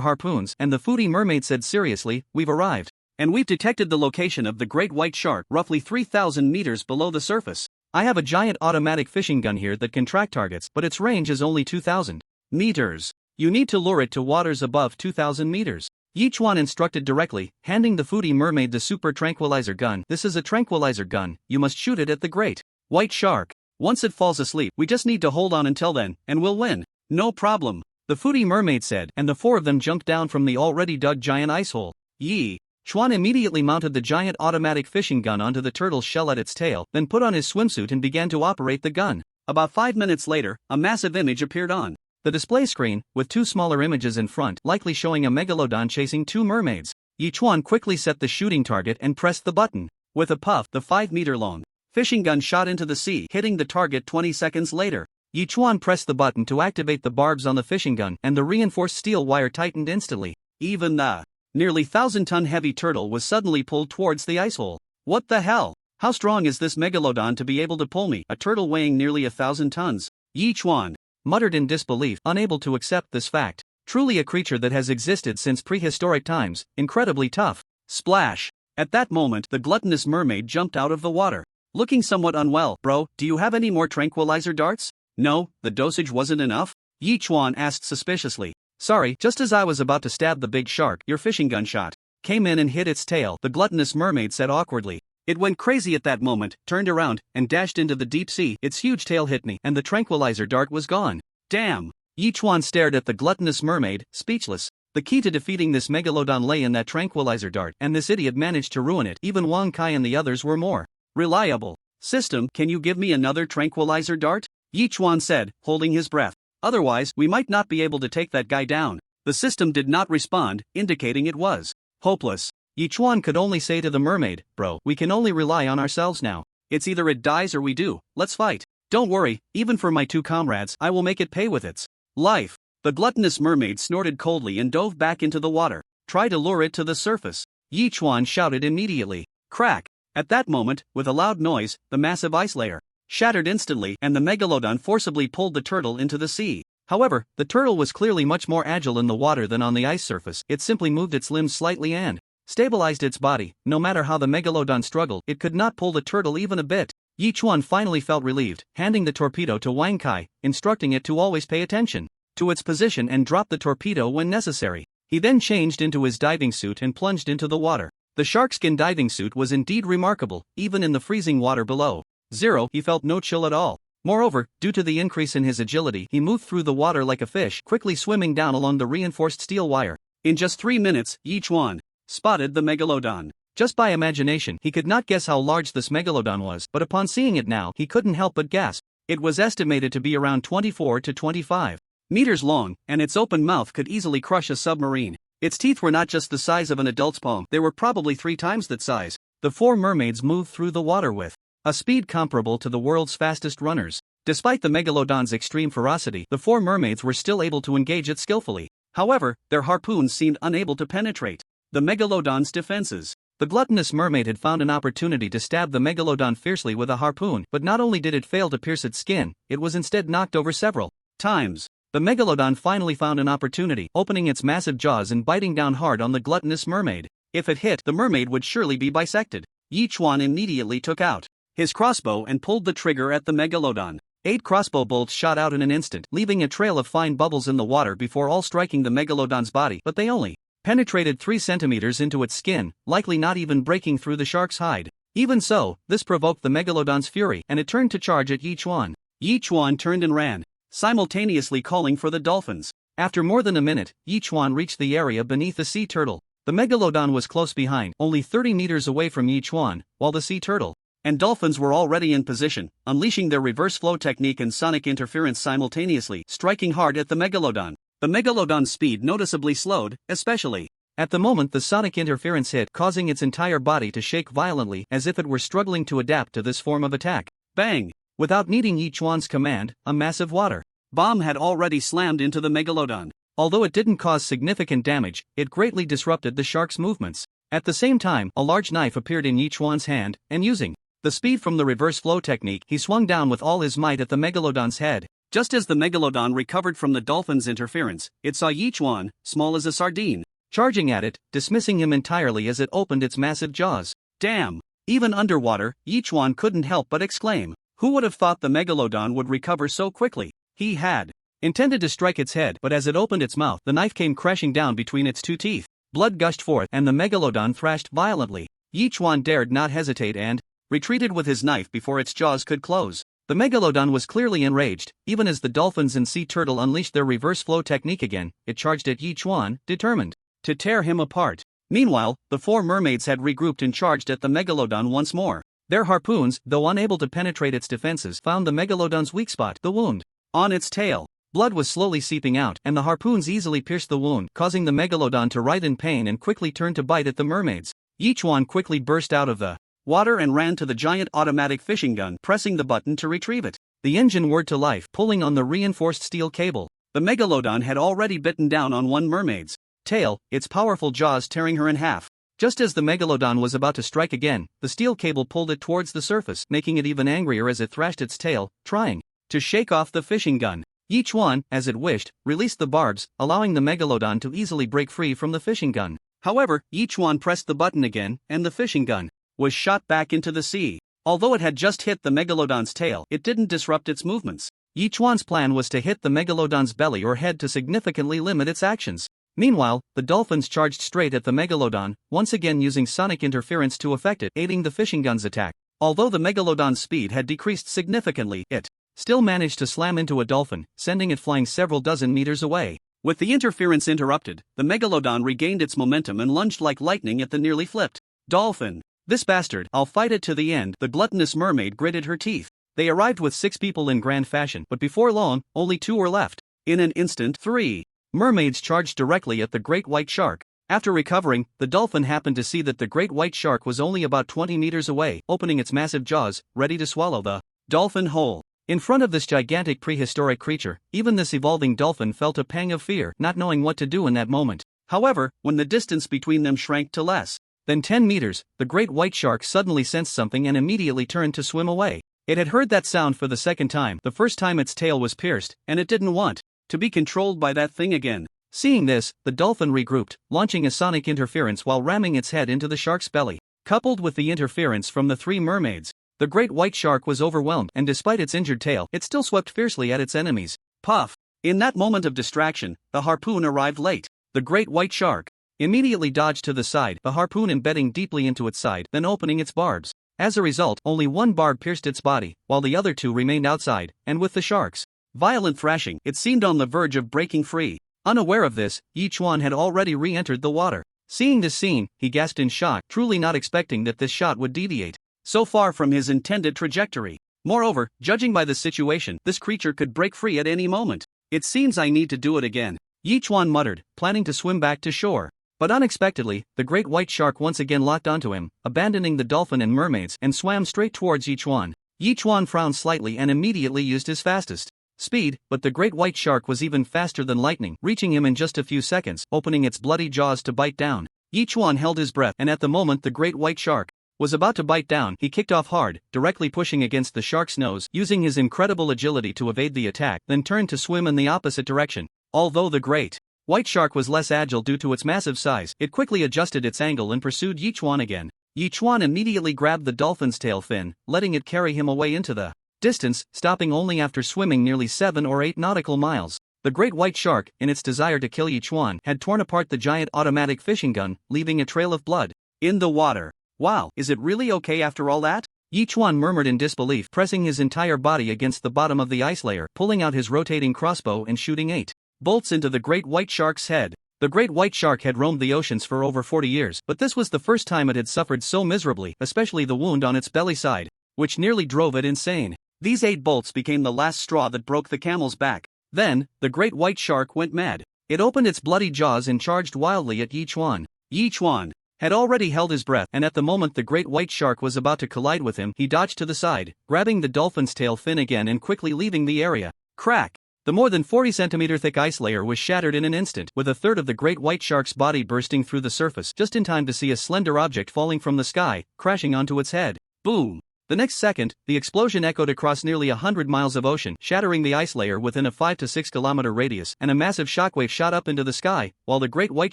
Speaker 2: harpoons, and the foodie mermaid said seriously, "We've arrived. And we've detected the location of the great white shark roughly 3,000 meters below the surface. I have a giant automatic fishing gun here that can track targets, but its range is only 2,000 meters. You need to lure it to waters above 2,000 meters. Yichuan instructed directly, handing the foodie mermaid the super tranquilizer gun. "This is a tranquilizer gun, you must shoot it at the great white shark. Once it falls asleep, we just need to hold on until then, and we'll win." "No problem," the foodie mermaid said, and the 4 of them jumped down from the already dug giant ice hole. Yi Chuan immediately mounted the giant automatic fishing gun onto the turtle's shell at its tail, then put on his swimsuit and began to operate the gun. About 5 minutes later, a massive image appeared on the display screen, with 2 smaller images in front, likely showing a megalodon chasing 2 mermaids. Yichuan quickly set the shooting target and pressed the button. With a puff, the 5-meter-long fishing gun shot into the sea, hitting the target 20 seconds later. Yichuan pressed the button to activate the barbs on the fishing gun, and the reinforced steel wire tightened instantly. Even the nearly 1,000-ton heavy turtle was suddenly pulled towards the ice hole. "What the hell? How strong is this megalodon to be able to pull me, a turtle weighing nearly 1,000 tons? Yichuan muttered in disbelief, unable to accept this fact. Truly a creature that has existed since prehistoric times, incredibly tough. Splash! At that moment, the gluttonous mermaid jumped out of the water. Looking somewhat unwell. "Bro, do you have any more tranquilizer darts?" "No, the dosage wasn't enough?" Yichuan asked suspiciously. "Sorry, just as I was about to stab the big shark, your fishing gun shot came in and hit its tail," the gluttonous mermaid said awkwardly. "It went crazy at that moment, turned around, and dashed into the deep sea. Its huge tail hit me, and the tranquilizer dart was gone." "Damn!" Yichuan stared at the gluttonous mermaid, speechless. The key to defeating this megalodon lay in that tranquilizer dart, and this idiot managed to ruin it. Even Wang Kai and the others were more reliable. "System, can you give me another tranquilizer dart?" Yichuan said, holding his breath. "Otherwise, we might not be able to take that guy down." The system did not respond, indicating it was hopeless. Yichuan could only say to the mermaid, "Bro, we can only rely on ourselves now. It's either it dies or we do. Let's fight." "Don't worry, even for my 2 comrades, I will make it pay with its life." The gluttonous mermaid snorted coldly and dove back into the water. "Try to lure it to the surface," Yichuan shouted immediately. Crack! At that moment, with a loud noise, the massive ice layer shattered instantly, and the megalodon forcibly pulled the turtle into the sea. However, the turtle was clearly much more agile in the water than on the ice surface. It simply moved its limbs slightly and stabilized its body. No matter how the megalodon struggled, it could not pull the turtle even a bit. Yichuan finally felt relieved, handing the torpedo to Wang Kai, instructing it to always pay attention to its position and drop the torpedo when necessary. He then changed into his diving suit and plunged into the water. The sharkskin diving suit was indeed remarkable. Even in the freezing water below zero, he felt no chill at all. Moreover, due to the increase in his agility, he moved through the water like a fish, quickly swimming down along the reinforced steel wire. In just 3 minutes, Yichuan spotted the megalodon. Just by imagination, he could not guess how large this megalodon was, but upon seeing it now, he couldn't help but gasp. It was estimated to be around 24 to 25 meters long, and its open mouth could easily crush a submarine. Its teeth were not just the size of an adult's palm, they were probably 3 times that size. The 4 mermaids moved through the water with a speed comparable to the world's fastest runners. Despite the megalodon's extreme ferocity, the 4 mermaids were still able to engage it skillfully. However, their harpoons seemed unable to penetrate the megalodon's defenses. The gluttonous mermaid had found an opportunity to stab the megalodon fiercely with a harpoon, but not only did it fail to pierce its skin, it was instead knocked over several times. The megalodon finally found an opportunity, opening its massive jaws and biting down hard on the gluttonous mermaid. If it hit, the mermaid would surely be bisected. Yichuan immediately took out his crossbow and pulled the trigger at the megalodon. 8 crossbow bolts shot out in an instant, leaving a trail of fine bubbles in the water before all striking the megalodon's body, but they only penetrated 3 centimeters into its skin, likely not even breaking through the shark's hide. Even so, this provoked the megalodon's fury, and it turned to charge at Yichuan. Yichuan turned and ran. simultaneously calling for the dolphins. After more than a minute, Yichuan reached the area beneath the sea turtle. The megalodon was close behind, only 30 meters away from Yichuan, while the sea turtle and dolphins were already in position, unleashing their reverse flow technique and sonic interference simultaneously, striking hard at the megalodon. The megalodon's speed noticeably slowed, especially at the moment the sonic interference hit, causing its entire body to shake violently as if it were struggling to adapt to this form of attack. Bang! Without needing Yichuan's command, a massive water bomb had already slammed into the megalodon. Although it didn't cause significant damage, it greatly disrupted the shark's movements. At the same time, a large knife appeared in Yichuan's hand, and using the speed from the reverse flow technique, he swung down with all his might at the megalodon's head. Just as the megalodon recovered from the dolphin's interference, it saw Yichuan, small as a sardine, charging at it, dismissing him entirely as it opened its massive jaws. Damn! Even underwater, Yichuan couldn't help but exclaim. Who would have thought the megalodon would recover so quickly? He had intended to strike its head, but as it opened its mouth, the knife came crashing down between its two teeth. Blood gushed forth, and the megalodon thrashed violently. Yichuan dared not hesitate and retreated with his knife before its jaws could close. The megalodon was clearly enraged. Even as the dolphins and sea turtle unleashed their reverse flow technique again, it charged at Yichuan, determined to tear him apart. Meanwhile, the four mermaids had regrouped and charged at the megalodon once more. Their harpoons, though unable to penetrate its defenses, found the megalodon's weak spot, the wound on its tail. Blood was slowly seeping out, and the harpoons easily pierced the wound, causing the megalodon to writhe in pain and quickly turn to bite at the mermaids. Yichuan quickly burst out of the water and ran to the giant automatic fishing gun, pressing the button to retrieve it. The engine whirred to life, pulling on the reinforced steel cable. The megalodon had already bitten down on one mermaid's tail, its powerful jaws tearing her in half. Just as the megalodon was about to strike again, the steel cable pulled it towards the surface, making it even angrier as it thrashed its tail, trying to shake off the fishing gun. Yichuan, as it wished, released the barbs, allowing the megalodon to easily break free from the fishing gun. However, Yichuan pressed the button again, and the fishing gun was shot back into the sea. Although it had just hit the megalodon's tail, it didn't disrupt its movements. Yichuan's plan was to hit the megalodon's belly or head to significantly limit its actions. Meanwhile, the dolphins charged straight at the megalodon, once again using sonic interference to affect it, aiding the fishing gun's attack. Although the megalodon's speed had decreased significantly, it still managed to slam into a dolphin, sending it flying several dozen meters away. With the interference interrupted, the megalodon regained its momentum and lunged like lightning at the nearly flipped dolphin. This bastard, I'll fight it to the end, the gluttonous mermaid gritted her teeth. They arrived with 6 people in grand fashion, but before long, only 2 were left. In an instant, 3 mermaids charged directly at the great white shark. After recovering, the dolphin happened to see that the great white shark was only about 20 meters away, opening its massive jaws, ready to swallow the dolphin whole. In front of this gigantic prehistoric creature, even this evolving dolphin felt a pang of fear, not knowing what to do in that moment. However, when the distance between them shrank to less than 10 meters, the great white shark suddenly sensed something and immediately turned to swim away. It had heard that sound for the second time, the first time its tail was pierced, and it didn't want to be controlled by that thing again. Seeing this, the dolphin regrouped, launching a sonic interference while ramming its head into the shark's belly. Coupled with the interference from the 3 mermaids, the great white shark was overwhelmed, and despite its injured tail, it still swept fiercely at its enemies. Puff! In that moment of distraction, the harpoon arrived late. The great white shark immediately dodged to the side, the harpoon embedding deeply into its side, then opening its barbs. As a result, only one barb pierced its body, while the other 2 remained outside, and with the shark's violent thrashing, it seemed on the verge of breaking free. Unaware of this, Yichuan had already re-entered the water. Seeing this scene, he gasped in shock, truly not expecting that this shot would deviate so far from his intended trajectory. Moreover, judging by the situation, this creature could break free at any moment. It seems I need to do it again, Yichuan muttered, planning to swim back to shore. But unexpectedly, the great white shark once again locked onto him, abandoning the dolphin and mermaids, and swam straight towards Yichuan. Yichuan frowned slightly and immediately used his fastest speed, but the great white shark was even faster than lightning, reaching him in just a few seconds, opening its bloody jaws to bite down. Yichuan held his breath, and at the moment the great white shark was about to bite down, he kicked off hard, directly pushing against the shark's nose, using his incredible agility to evade the attack, then turned to swim in the opposite direction. Although the great white shark was less agile due to its massive size, it quickly adjusted its angle and pursued Yichuan again. Yichuan immediately grabbed the dolphin's tail fin, letting it carry him away into the distance, stopping only after swimming nearly 7 or 8 nautical miles. The great white shark, in its desire to kill Yichuan, had torn apart the giant automatic fishing gun, leaving a trail of blood in the water. Wow, is it really okay after all that? Yichuan murmured in disbelief, pressing his entire body against the bottom of the ice layer, pulling out his rotating crossbow and shooting 8 bolts into the great white shark's head. The great white shark had roamed the oceans for over 40 years, but this was the first time it had suffered so miserably, especially the wound on its belly side, which nearly drove it insane. These 8 bolts became the last straw that broke the camel's back. Then, the great white shark went mad. It opened its bloody jaws and charged wildly at Yichuan. Yichuan had already held his breath, and at the moment the great white shark was about to collide with him, he dodged to the side, grabbing the dolphin's tail fin again and quickly leaving the area. Crack! The more than 40-centimeter thick ice layer was shattered in an instant, with a third of the great white shark's body bursting through the surface just in time to see a slender object falling from the sky, crashing onto its head. Boom! The next second, the explosion echoed across nearly 100 miles of ocean, shattering the ice layer within a 5 to 6 kilometer radius, and a massive shockwave shot up into the sky, while the great white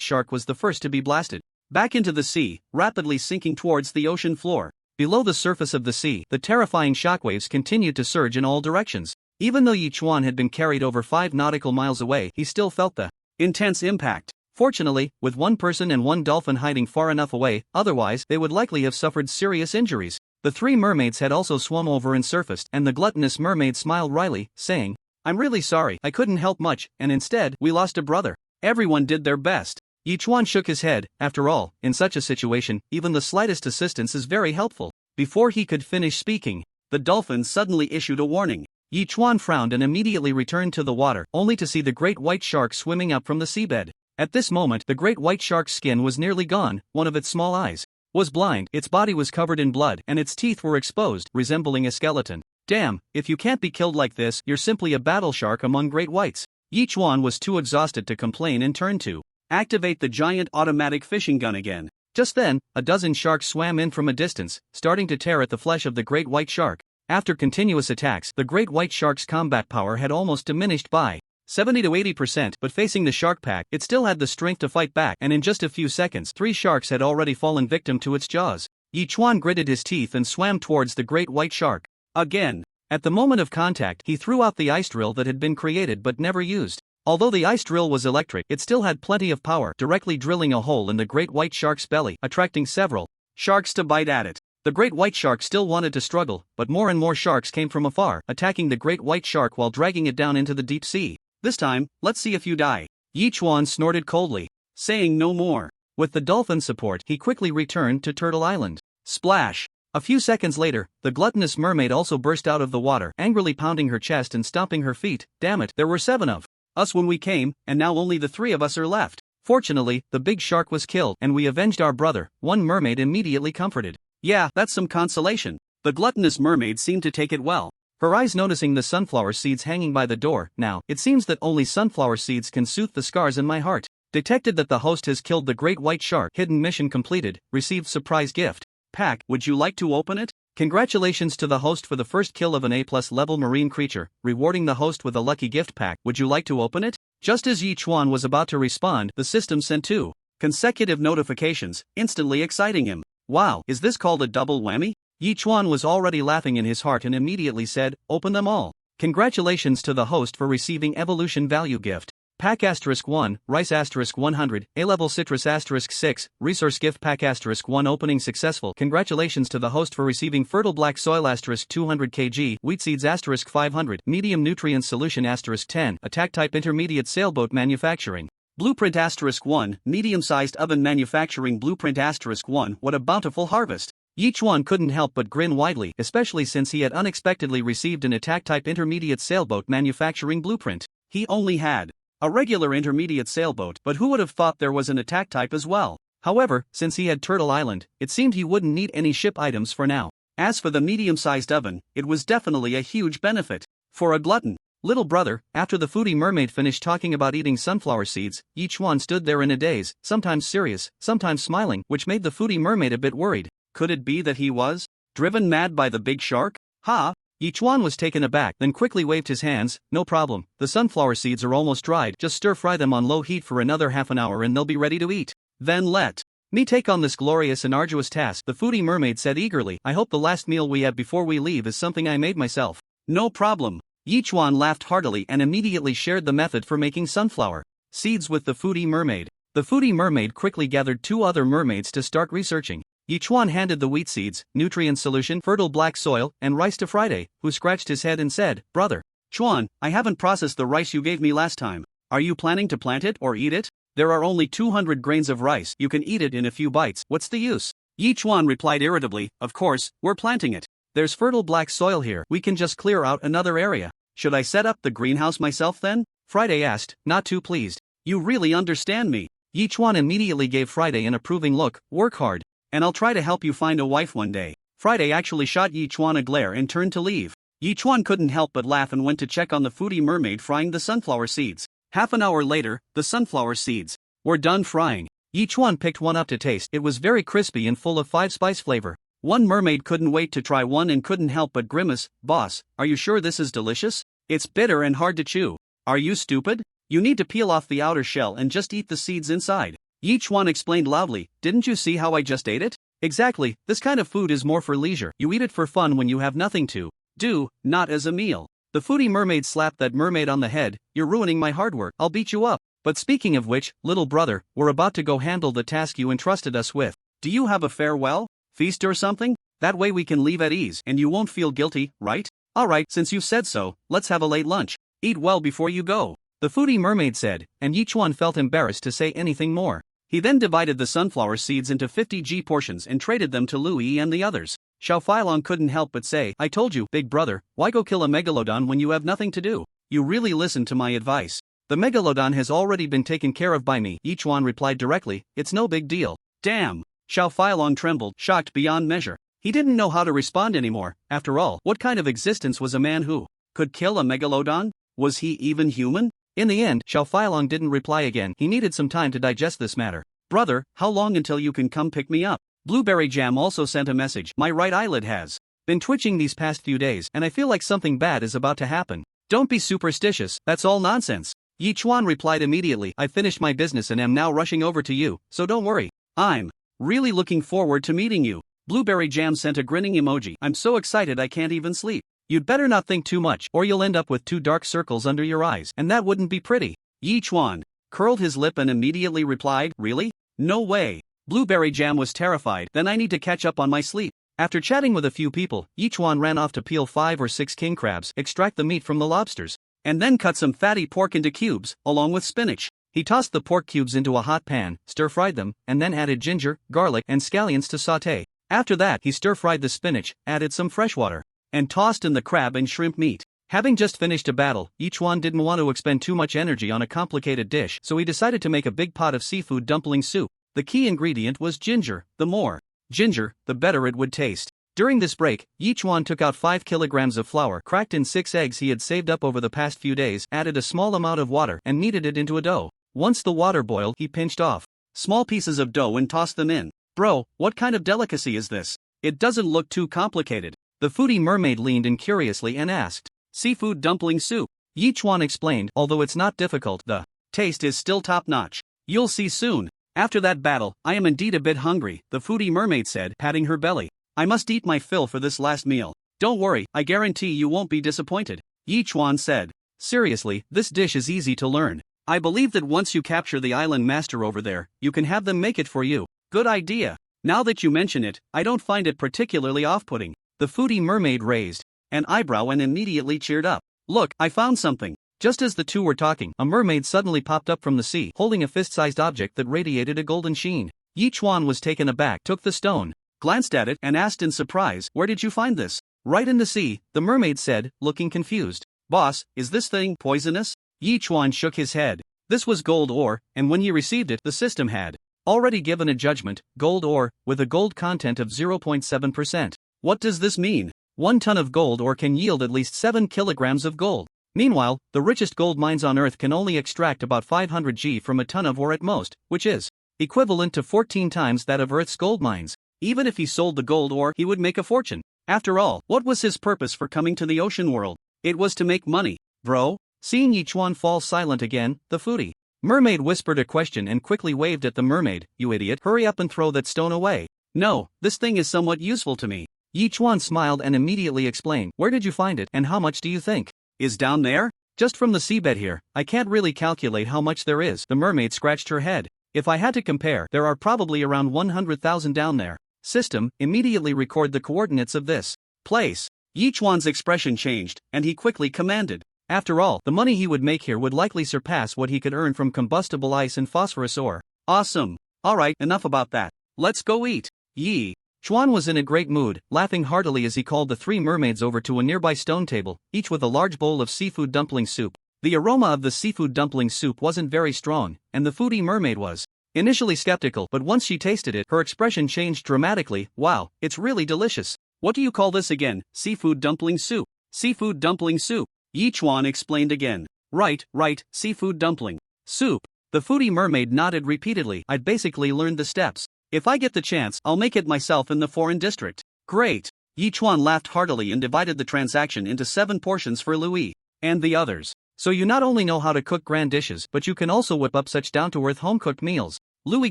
Speaker 2: shark was the first to be blasted back into the sea, rapidly sinking towards the ocean floor. Below the surface of the sea, the terrifying shockwaves continued to surge in all directions. Even though Yichuan had been carried over 5 nautical miles away, he still felt the intense impact. Fortunately, with one person and one dolphin hiding far enough away, otherwise they would likely have suffered serious injuries. The 3 mermaids had also swum over and surfaced, and the gluttonous mermaid smiled wryly, saying, "I'm really sorry, I couldn't help much, and instead, we lost a brother." Everyone did their best. Yichuan shook his head. After all, in such a situation, even the slightest assistance is very helpful. Before he could finish speaking, the dolphin suddenly issued a warning. Yichuan frowned and immediately returned to the water, only to see the great white shark swimming up from the seabed. At this moment, the great white shark's skin was nearly gone, one of its small eyes was blind, its body was covered in blood, and its teeth were exposed, resembling a skeleton. Damn, if you can't be killed like this, you're simply a battle shark among great whites. Yichuan was too exhausted to complain and turned to activate the giant automatic fishing gun again. Just then, a dozen sharks swam in from a distance, starting to tear at the flesh of the great white shark. After continuous attacks, the great white shark's combat power had almost diminished by 70 to 80%, but facing the shark pack, it still had the strength to fight back, and in just a few seconds, 3 sharks had already fallen victim to its jaws. Yichuan gritted his teeth and swam towards the great white shark. Again. At the moment of contact, he threw out the ice drill that had been created but never used. Although the ice drill was electric, it still had plenty of power, directly drilling a hole in the great white shark's belly, attracting several sharks to bite at it. The great white shark still wanted to struggle, but more and more sharks came from afar, attacking the great white shark while dragging it down into the deep sea. "This time, let's see if you die." Yichuan snorted coldly, saying no more. With the dolphin's support, he quickly returned to Turtle Island. Splash! A few seconds later, the gluttonous mermaid also burst out of the water, angrily pounding her chest and stomping her feet. "Damn it, there were 7 of us when we came, and now only the 3 of us are left." Fortunately, the big shark was killed, and we avenged our brother, one mermaid immediately comforted. "Yeah, that's some consolation." The gluttonous mermaid seemed to take it well, her eyes noticing the sunflower seeds hanging by the door. "Now, it seems that only sunflower seeds can soothe the scars in my heart." Detected that the host has killed the great white shark. Hidden mission completed. Received surprise gift pack. Would you like to open it? Congratulations to the host for the first kill of an A+ level marine creature, rewarding the host with a lucky gift pack. Would you like to open it? Just as Yichuan was about to respond, the system sent 2 consecutive notifications, instantly exciting him. "Wow, is this called a double whammy?" Yichuan was already laughing in his heart and immediately said, "Open them all." Congratulations to the host for receiving evolution value gift pack *1, rice *100, A-level citrus *6, resource gift pack *1 opening successful. Congratulations to the host for receiving fertile black soil *200 kg, wheat seeds *500, medium nutrient solution *10, attack type intermediate sailboat manufacturing. Blueprint *1, medium-sized oven manufacturing blueprint *1. What a bountiful harvest. Yichuan couldn't help but grin widely, especially since he had unexpectedly received an attack type intermediate sailboat manufacturing blueprint. He only had a regular intermediate sailboat, but who would have thought there was an attack type as well? However, since he had Turtle Island, it seemed he wouldn't need any ship items for now. As for the medium-sized oven, it was definitely a huge benefit for a glutton. Little brother, after the foodie mermaid finished talking about eating sunflower seeds, Yichuan stood there in a daze, sometimes serious, sometimes smiling, which made the foodie mermaid a bit worried. Could it be that he was driven mad by the big shark? Ha! Yichuan was taken aback, then quickly waved his hands. "No problem, the sunflower seeds are almost dried, just stir-fry them on low heat for another half an hour and they'll be ready to eat. Then let me take on this glorious and arduous task," the foodie mermaid said eagerly. "I hope the last meal we have before we leave is something I made myself." "No problem." Yichuan laughed heartily and immediately shared the method for making sunflower seeds with the foodie mermaid. The foodie mermaid quickly gathered 2 other mermaids to start researching. Yi Chuan handed the wheat seeds, nutrient solution, fertile black soil, and rice to Friday, who scratched his head and said, "Brother Chuan, I haven't processed the rice you gave me last time. Are you planning to plant it or eat it? There are only 200 grains of rice, you can eat it in a few bites, what's the use?" Yi Chuan replied irritably, "Of course, we're planting it. There's fertile black soil here, we can just clear out another area. Should I set up the greenhouse myself then?" Friday asked, not too pleased. "You really understand me." Yi Chuan immediately gave Friday an approving look, "Work hard, and I'll try to help you find a wife one day." Friday actually shot Yi Chuan a glare and turned to leave. Yi Chuan couldn't help but laugh and went to check on the foodie mermaid frying the sunflower seeds. Half an hour later, the sunflower seeds were done frying. Yi Chuan picked one up to taste. It was very crispy and full of 5-spice flavor. One mermaid couldn't wait to try one and couldn't help but grimace. "Boss, are you sure this is delicious? It's bitter and hard to chew." "Are you stupid? You need to peel off the outer shell and just eat the seeds inside." Yi Chuan explained loudly, "Didn't you see how I just ate it?" "Exactly, this kind of food is more for leisure. You eat it for fun when you have nothing to do, not as a meal." The foodie mermaid slapped that mermaid on the head. "You're ruining my hard work, I'll beat you up. But speaking of which, little brother, we're about to go handle the task you entrusted us with. Do you have a farewell feast or something? That way we can leave at ease and you won't feel guilty, right?" "Alright, since you've said so, let's have a late lunch. Eat well before you go," the foodie mermaid said, and Yi Chuan felt embarrassed to say anything more. He then divided the sunflower seeds into 50 portions and traded them to Louis and the others. Xiao Feilong couldn't help but say, "I told you, big brother, why go kill a megalodon when you have nothing to do? You really listened to my advice." "The megalodon has already been taken care of by me," Yi Chuan replied directly, "it's no big deal." "Damn!" Xiao Feilong trembled, shocked beyond measure. He didn't know how to respond anymore. After all, what kind of existence was a man who could kill a megalodon? Was he even human? In the end, Xiao Feilong didn't reply again. He needed some time to digest this matter. "Brother, how long until you can come pick me up?" Blueberry Jam also sent a message. "My right eyelid has been twitching these past few days and I feel like something bad is about to happen." "Don't be superstitious, that's all nonsense." Yi Chuan replied immediately, "I finished my business and am now rushing over to you, so don't worry. I'm really looking forward to meeting you." Blueberry Jam sent a grinning emoji. "I'm so excited I can't even sleep." "You'd better not think too much or you'll end up with 2 dark circles under your eyes, and that wouldn't be pretty." Yi Chuan curled his lip and immediately replied, "Really? No way." Blueberry Jam was terrified. "Then I need to catch up on my sleep." After chatting with a few people, Yi Chuan ran off to peel 5 or 6 king crabs, extract the meat from the lobsters, and then cut some fatty pork into cubes, along with spinach. He tossed the pork cubes into a hot pan, stir-fried them, and then added ginger, garlic, and scallions to sauté. After that, he stir-fried the spinach, added some fresh water, and tossed in the crab and shrimp meat. Having just finished a battle, Yi Chuan didn't want to expend too much energy on a complicated dish, so he decided to make a big pot of seafood dumpling soup. The key ingredient was ginger. The more ginger, the better it would taste. During this break, Yi Chuan took out 5 kilograms of flour, cracked in 6 eggs he had saved up over the past few days, added a small amount of water, and kneaded it into a dough. Once the water boiled, he pinched off small pieces of dough and tossed them in. "Bro, what kind of delicacy is this? It doesn't look too complicated." The foodie mermaid leaned in curiously and asked. "Seafood dumpling soup," Yi Chuan explained. "Although it's not difficult, the taste is still top-notch. You'll see soon." "After that battle, I am indeed a bit hungry," the foodie mermaid said, patting her belly. "I must eat my fill for this last meal." "Don't worry, I guarantee you won't be disappointed," Yi Chuan said. "Seriously, this dish is easy to learn. I believe that once you capture the island master over there, you can have them make it for you." "Good idea. Now that you mention it, I don't find it particularly off-putting." The foodie mermaid raised an eyebrow and immediately cheered up. "Look, I found something." Just as the two were talking, a mermaid suddenly popped up from the sea, holding a fist-sized object that radiated a golden sheen. Yi Chuan was taken aback, took the stone, glanced at it, and asked in surprise, "Where did you find this?" "Right in the sea," the mermaid said, looking confused. "Boss, is this thing poisonous?" Yi Chuan shook his head. This was gold ore, and when he received it, the system had already given a judgment: gold ore, with a gold content of 0.7%. What does this mean? 1 ton of gold ore can yield at least 7 kilograms of gold. Meanwhile, the richest gold mines on Earth can only extract about 500 G from a ton of ore at most, which is equivalent to 14 times that of Earth's gold mines. Even if he sold the gold ore, he would make a fortune. After all, what was his purpose for coming to the ocean world? It was to make money. "Bro?" Seeing Yi Chuan fall silent again, the foodie mermaid whispered a question and quickly waved at the mermaid. "You idiot, hurry up and throw that stone away." "No, this thing is somewhat useful to me." Yi Chuan smiled and immediately explained. "Where did you find it, and how much do you think is down there?" "Just from the seabed here. I can't really calculate how much there is." The mermaid scratched her head. "If I had to compare, there are probably around 100,000 down there." System, immediately record the coordinates of this place. Yichuan's expression changed, and he quickly commanded. After all, the money he would make here would likely surpass what he could earn from combustible ice and phosphorus ore. Awesome. Alright, enough about that. Let's go eat. Yi Chuan was in a great mood, laughing heartily as he called the three mermaids over to a nearby stone table, each with a large bowl of seafood dumpling soup. The aroma of the seafood dumpling soup wasn't very strong, and the foodie mermaid was initially skeptical, but once she tasted it, her expression changed dramatically. Wow, it's really delicious. What do you call this again? Seafood dumpling soup. Seafood dumpling soup. Yi Chuan explained again. Right, seafood dumpling soup. The foodie mermaid nodded repeatedly. I'd basically learned the steps. If I get the chance, I'll make it myself in the foreign district. Great. Yi Chuan laughed heartily and divided the transaction into 7 portions for Louis and the others. So you not only know how to cook grand dishes, but you can also whip up such down-to-earth home-cooked meals. Louis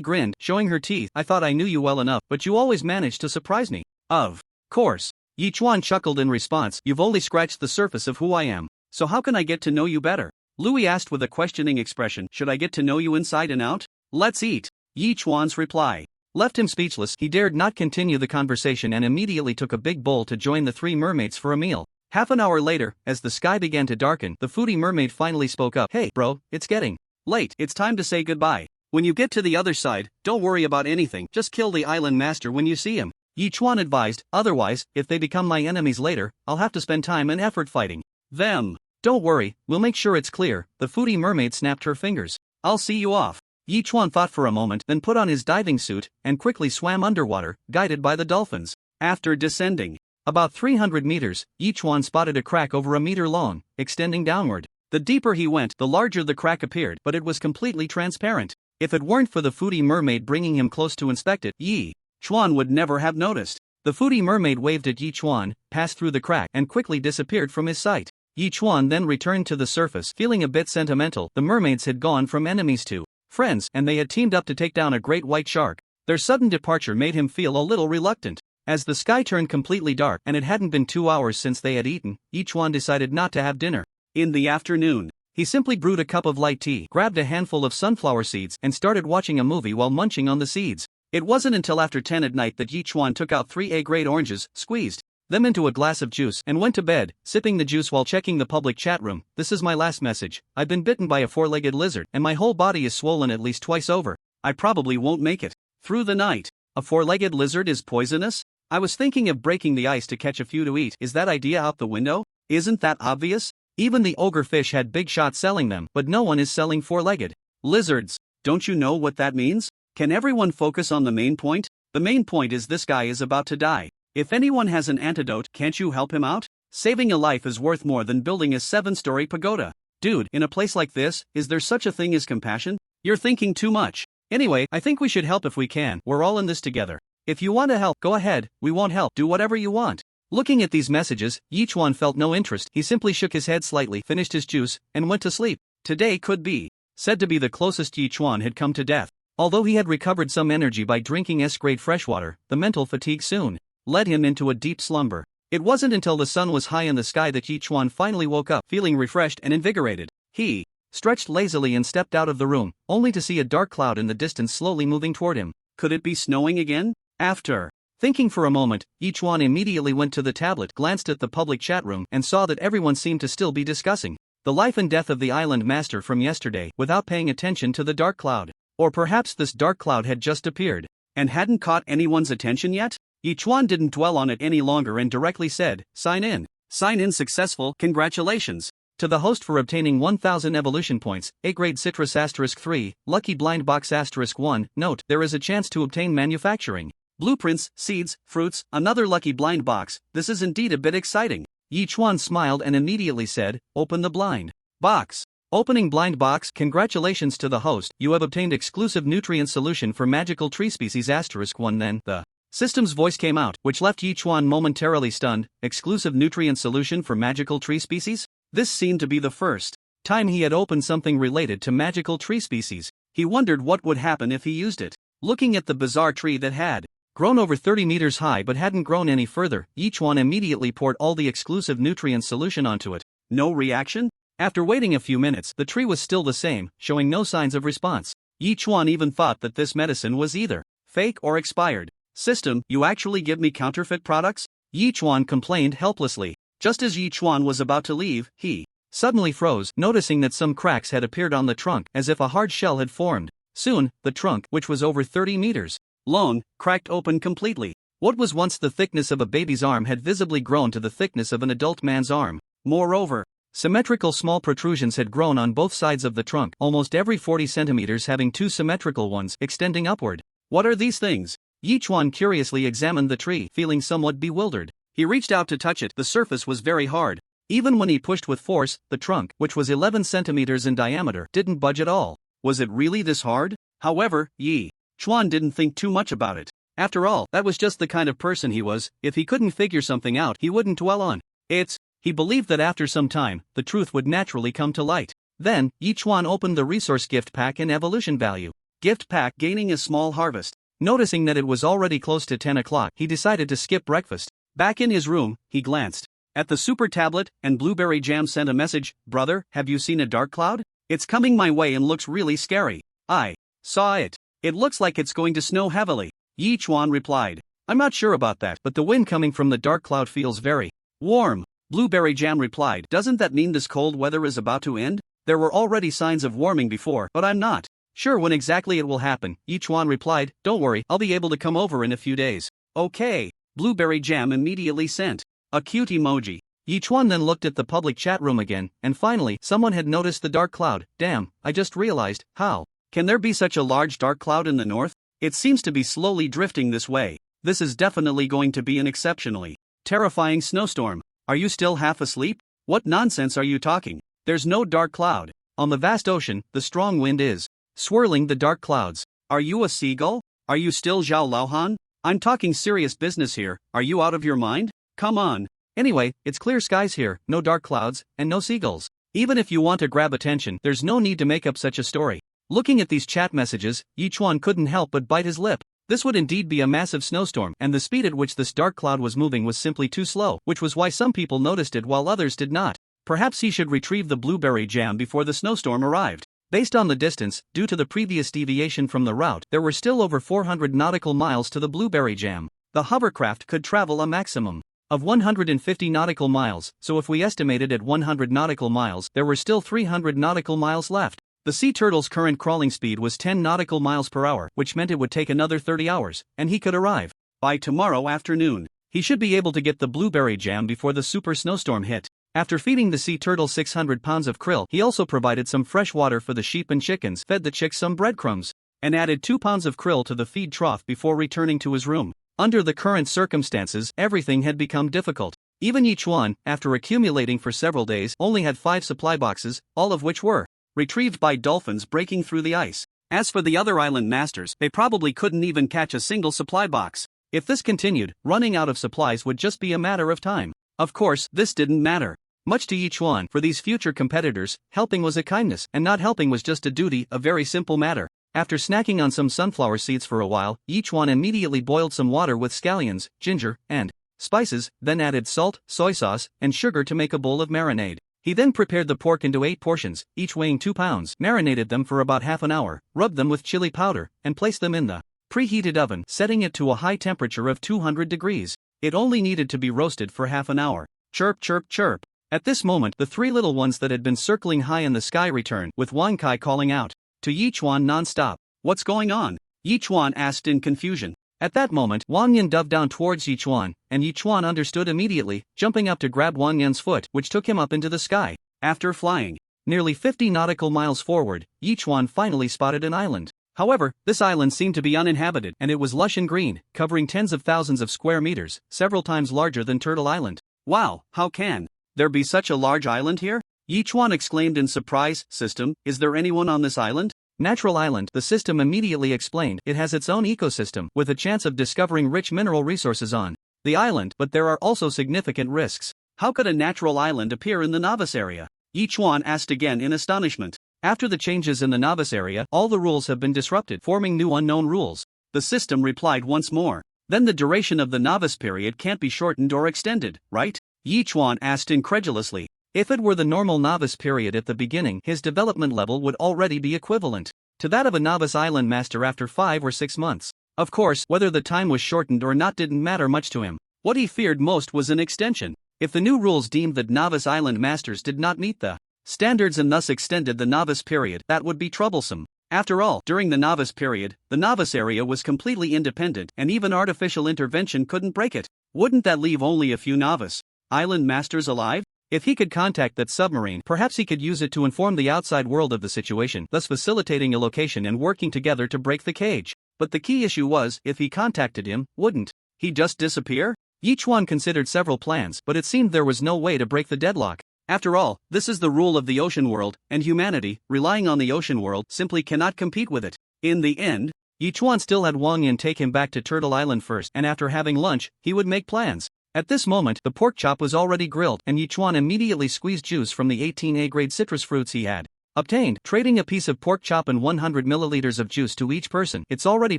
Speaker 2: grinned, showing her teeth. I thought I knew you well enough, but you always manage to surprise me. Of course. Yi Chuan chuckled in response. You've only scratched the surface of who I am. So how can I get to know you better? Louis asked with a questioning expression. Should I get to know you inside and out? Let's eat. Yi Chuan's reply left him speechless. He dared not continue the conversation and immediately took a big bowl to join the three mermaids for a meal. Half an hour later, as the sky began to darken, the foodie mermaid finally spoke up. Hey, bro, it's getting late. It's time to say goodbye. When you get to the other side, don't worry about anything. Just kill the island master when you see him. Yi Chuan advised. Otherwise, if they become my enemies later, I'll have to spend time and effort fighting them. Don't worry, we'll make sure it's clear. The foodie mermaid snapped her fingers. I'll see you off. Yi Chuan thought for a moment, then put on his diving suit and quickly swam underwater, guided by the dolphins. After descending about 300 meters, Yi Chuan spotted a crack over a meter long, extending downward. The deeper he went, the larger the crack appeared, but it was completely transparent. If it weren't for the foodie mermaid bringing him close to inspect it, Yi Chuan would never have noticed. The foodie mermaid waved at Yi Chuan, passed through the crack, and quickly disappeared from his sight. Yi Chuan then returned to the surface, feeling a bit sentimental. The mermaids had gone from enemies to friends, and they had teamed up to take down a great white shark. Their sudden departure made him feel a little reluctant. As the sky turned completely dark and it hadn't been 2 hours since they had eaten, Yi Chuan decided not to have dinner. In the afternoon, he simply brewed a cup of light tea, grabbed a handful of sunflower seeds, and started watching a movie while munching on the seeds. It wasn't until after 10 at night that Yi Chuan took out 3 A-grade oranges, squeezed them into a glass of juice, and went to bed, sipping the juice while checking the public chat room. This is my last message. I've been bitten by a 4-legged lizard, and my whole body is swollen at least twice over. I probably won't make it through the night. A 4-legged lizard is poisonous? I was thinking of breaking the ice to catch a few to eat. Is that idea out the window? Isn't that obvious? Even the ogre fish had big shots selling them, but no one is selling 4-legged lizards. Don't you know what that means? Can everyone focus on the main point? The main point is this guy is about to die. If anyone has an antidote, can't you help him out? Saving a life is worth more than building a 7-story pagoda. Dude, in a place like this, is there such a thing as compassion? You're thinking too much. Anyway, I think we should help if we can. We're all in this together. If you want to help, go ahead. We won't help. Do whatever you want. Looking at these messages, Yi Chuan felt no interest. He simply shook his head slightly, finished his juice, and went to sleep. Today could be said to be the closest Yi Chuan had come to death. Although he had recovered some energy by drinking S-grade freshwater, the mental fatigue soon led him into a deep slumber. It wasn't until the sun was high in the sky that Yi Chuan finally woke up, feeling refreshed and invigorated. He stretched lazily and stepped out of the room, only to see a dark cloud in the distance slowly moving toward him. Could it be snowing again? After thinking for a moment, Yi Chuan immediately went to the tablet, glanced at the public chat room, and saw that everyone seemed to still be discussing the life and death of the island master from yesterday, without paying attention to the dark cloud. Or perhaps this dark cloud had just appeared and hadn't caught anyone's attention yet? Yi Chuan didn't dwell on it any longer and directly said, Sign in. Sign in successful. Congratulations to the host for obtaining 1000 evolution points. A-grade citrus *3, lucky blind box *1. Note, there is a chance to obtain manufacturing blueprints, seeds, fruits, another lucky blind box. This is indeed a bit exciting. Yi Chuan smiled and immediately said, Open the blind box. Opening blind box. Congratulations to the host. You have obtained exclusive nutrient solution for magical tree species *1. Then the system's voice came out, which left Yi Chuan momentarily stunned. Exclusive nutrient solution for magical tree species? This seemed to be the first time he had opened something related to magical tree species. He wondered what would happen if he used it. Looking at the bizarre tree that had grown over 30 meters high but hadn't grown any further, Yi Chuan immediately poured all the exclusive nutrient solution onto it. No reaction? After waiting a few minutes, the tree was still the same, showing no signs of response. Yi Chuan even thought that this medicine was either fake or expired. System, you actually give me counterfeit products? Yi Chuan complained helplessly. Just as Yi Chuan was about to leave, he suddenly froze, noticing that some cracks had appeared on the trunk as if a hard shell had formed. Soon, the trunk, which was over 30 meters long, cracked open completely. What was once the thickness of a baby's arm had visibly grown to the thickness of an adult man's arm. Moreover, symmetrical small protrusions had grown on both sides of the trunk, almost every 40 centimeters, having two symmetrical ones extending upward. What are these things? Yi Chuan curiously examined the tree, feeling somewhat bewildered. He reached out to touch it. The surface was very hard. Even when he pushed with force, the trunk, which was 11 centimeters in diameter, didn't budge at all. Was it really this hard? However, Yi Chuan didn't think too much about it. After all, that was just the kind of person he was. If he couldn't figure something out, he wouldn't dwell on it. He believed that after some time, the truth would naturally come to light. Then, Yi Chuan opened the resource gift pack in evolution value. Gift pack gaining a small harvest. Noticing that it was already close to 10 o'clock, he decided to skip breakfast. Back in his room, he glanced at the super tablet, and Blueberry Jam sent a message. Brother, have you seen a dark cloud? It's coming my way and looks really scary. I saw it. It looks like it's going to snow heavily. Yi Chuan replied. I'm not sure about that, but the wind coming from the dark cloud feels very warm. Blueberry Jam replied. Doesn't that mean this cold weather is about to end? There were already signs of warming before, but I'm not sure when exactly it will happen. Yi Chuan replied. Don't worry, I'll be able to come over in a few days. Okay. Blueberry Jam immediately sent a cute emoji. Yi Chuan then looked at the public chat room again, and finally, someone had noticed the dark cloud. Damn, I just realized. How can there be such a large dark cloud in the north? It seems to be slowly drifting this way. This is definitely going to be an exceptionally terrifying snowstorm. Are you still half asleep? What nonsense are you talking? There's no dark cloud. On the vast ocean, the strong wind is swirling the dark clouds. Are you a seagull? Are you still Zhao Laohan? I'm talking serious business here. Are you out of your mind? Come on. Anyway, it's clear skies here, no dark clouds, and no seagulls. Even if you want to grab attention, there's no need to make up such a story. Looking at these chat messages, Yi Chuan couldn't help but bite his lip. This would indeed be a massive snowstorm, and the speed at which this dark cloud was moving was simply too slow, which was why some people noticed it while others did not. Perhaps he should retrieve the Blueberry Jam before the snowstorm arrived. Based on the distance, due to the previous deviation from the route, there were still over 400 nautical miles to the Blueberry Jam. The hovercraft could travel a maximum of 150 nautical miles, so if we estimated at 100 nautical miles, there were still 300 nautical miles left. The sea turtle's current crawling speed was 10 nautical miles per hour, which meant it would take another 30 hours, and he could arrive by tomorrow afternoon. He should be able to get the Blueberry Jam before the super snowstorm hit. After feeding the sea turtle 600 pounds of krill, he also provided some fresh water for the sheep and chickens, fed the chicks some breadcrumbs, and added 2 pounds of krill to the feed trough before returning to his room. Under the current circumstances, everything had become difficult. Even Yi Chuan, after accumulating for several days, only had 5 supply boxes, all of which were retrieved by dolphins breaking through the ice. As for the other island masters, they probably couldn't even catch a single supply box. If this continued, running out of supplies would just be a matter of time. Of course, this didn't matter much to Yi Chuan. For these future competitors, helping was a kindness, and not helping was just a duty, a very simple matter. After snacking on some sunflower seeds for a while, Yi Chuan immediately boiled some water with scallions, ginger, and spices, then added salt, soy sauce, and sugar to make a bowl of marinade. He then prepared the pork into 8 portions, each weighing 2 pounds, marinated them for about half an hour, rubbed them with chili powder, and placed them in the preheated oven, setting it to a high temperature of 200 degrees. It only needed to be roasted for half an hour. Chirp, chirp, chirp. At this moment, the 3 little ones that had been circling high in the sky returned, with Wang Kai calling out to Yi Chuan non-stop. What's going on? Yi Chuan asked in confusion. At that moment, Wang Yan dove down towards Yi Chuan, and Yi Chuan understood immediately, jumping up to grab Wang Yan's foot, which took him up into the sky. After flying nearly 50 nautical miles forward, Yi Chuan finally spotted an island. However, this island seemed to be uninhabited, and it was lush and green, covering tens of thousands of square meters, several times larger than Turtle Island. Wow, how can there be such a large island here? Yi Chuan exclaimed in surprise. System, is there anyone on this island? Natural island, the system immediately explained. It has its own ecosystem, with a chance of discovering rich mineral resources on the island, but there are also significant risks. How could a natural island appear in the novice area? Yi Chuan asked again in astonishment. After the changes in the novice area, all the rules have been disrupted, forming new unknown rules. The system replied once more. Then the duration of the novice period can't be shortened or extended, right? Yi Chuan asked incredulously. If it were the normal novice period at the beginning, his development level would already be equivalent to that of a novice island master after 5 or 6 months. Of course, whether the time was shortened or not didn't matter much to him. What he feared most was an extension. If the new rules deemed that novice island masters did not meet the standards and thus extended the novice period, that would be troublesome. After all, during the novice period, the novice area was completely independent and even artificial intervention couldn't break it. Wouldn't that leave only a few novice island masters alive? If he could contact that submarine, perhaps he could use it to inform the outside world of the situation, thus facilitating a location and working together to break the cage. But the key issue was, if he contacted him, wouldn't he just disappear? Yichuan considered several plans, but it seemed there was no way to break the deadlock. After all, this is the rule of the ocean world, and humanity, relying on the ocean world, simply cannot compete with it. In the end, Yichuan still had Wang Yin take him back to Turtle Island first, and after having lunch, he would make plans. At this moment, the pork chop was already grilled, and Yichuan immediately squeezed juice from the 18A grade citrus fruits he had obtained, trading a piece of pork chop and 100 milliliters of juice to each person. It's already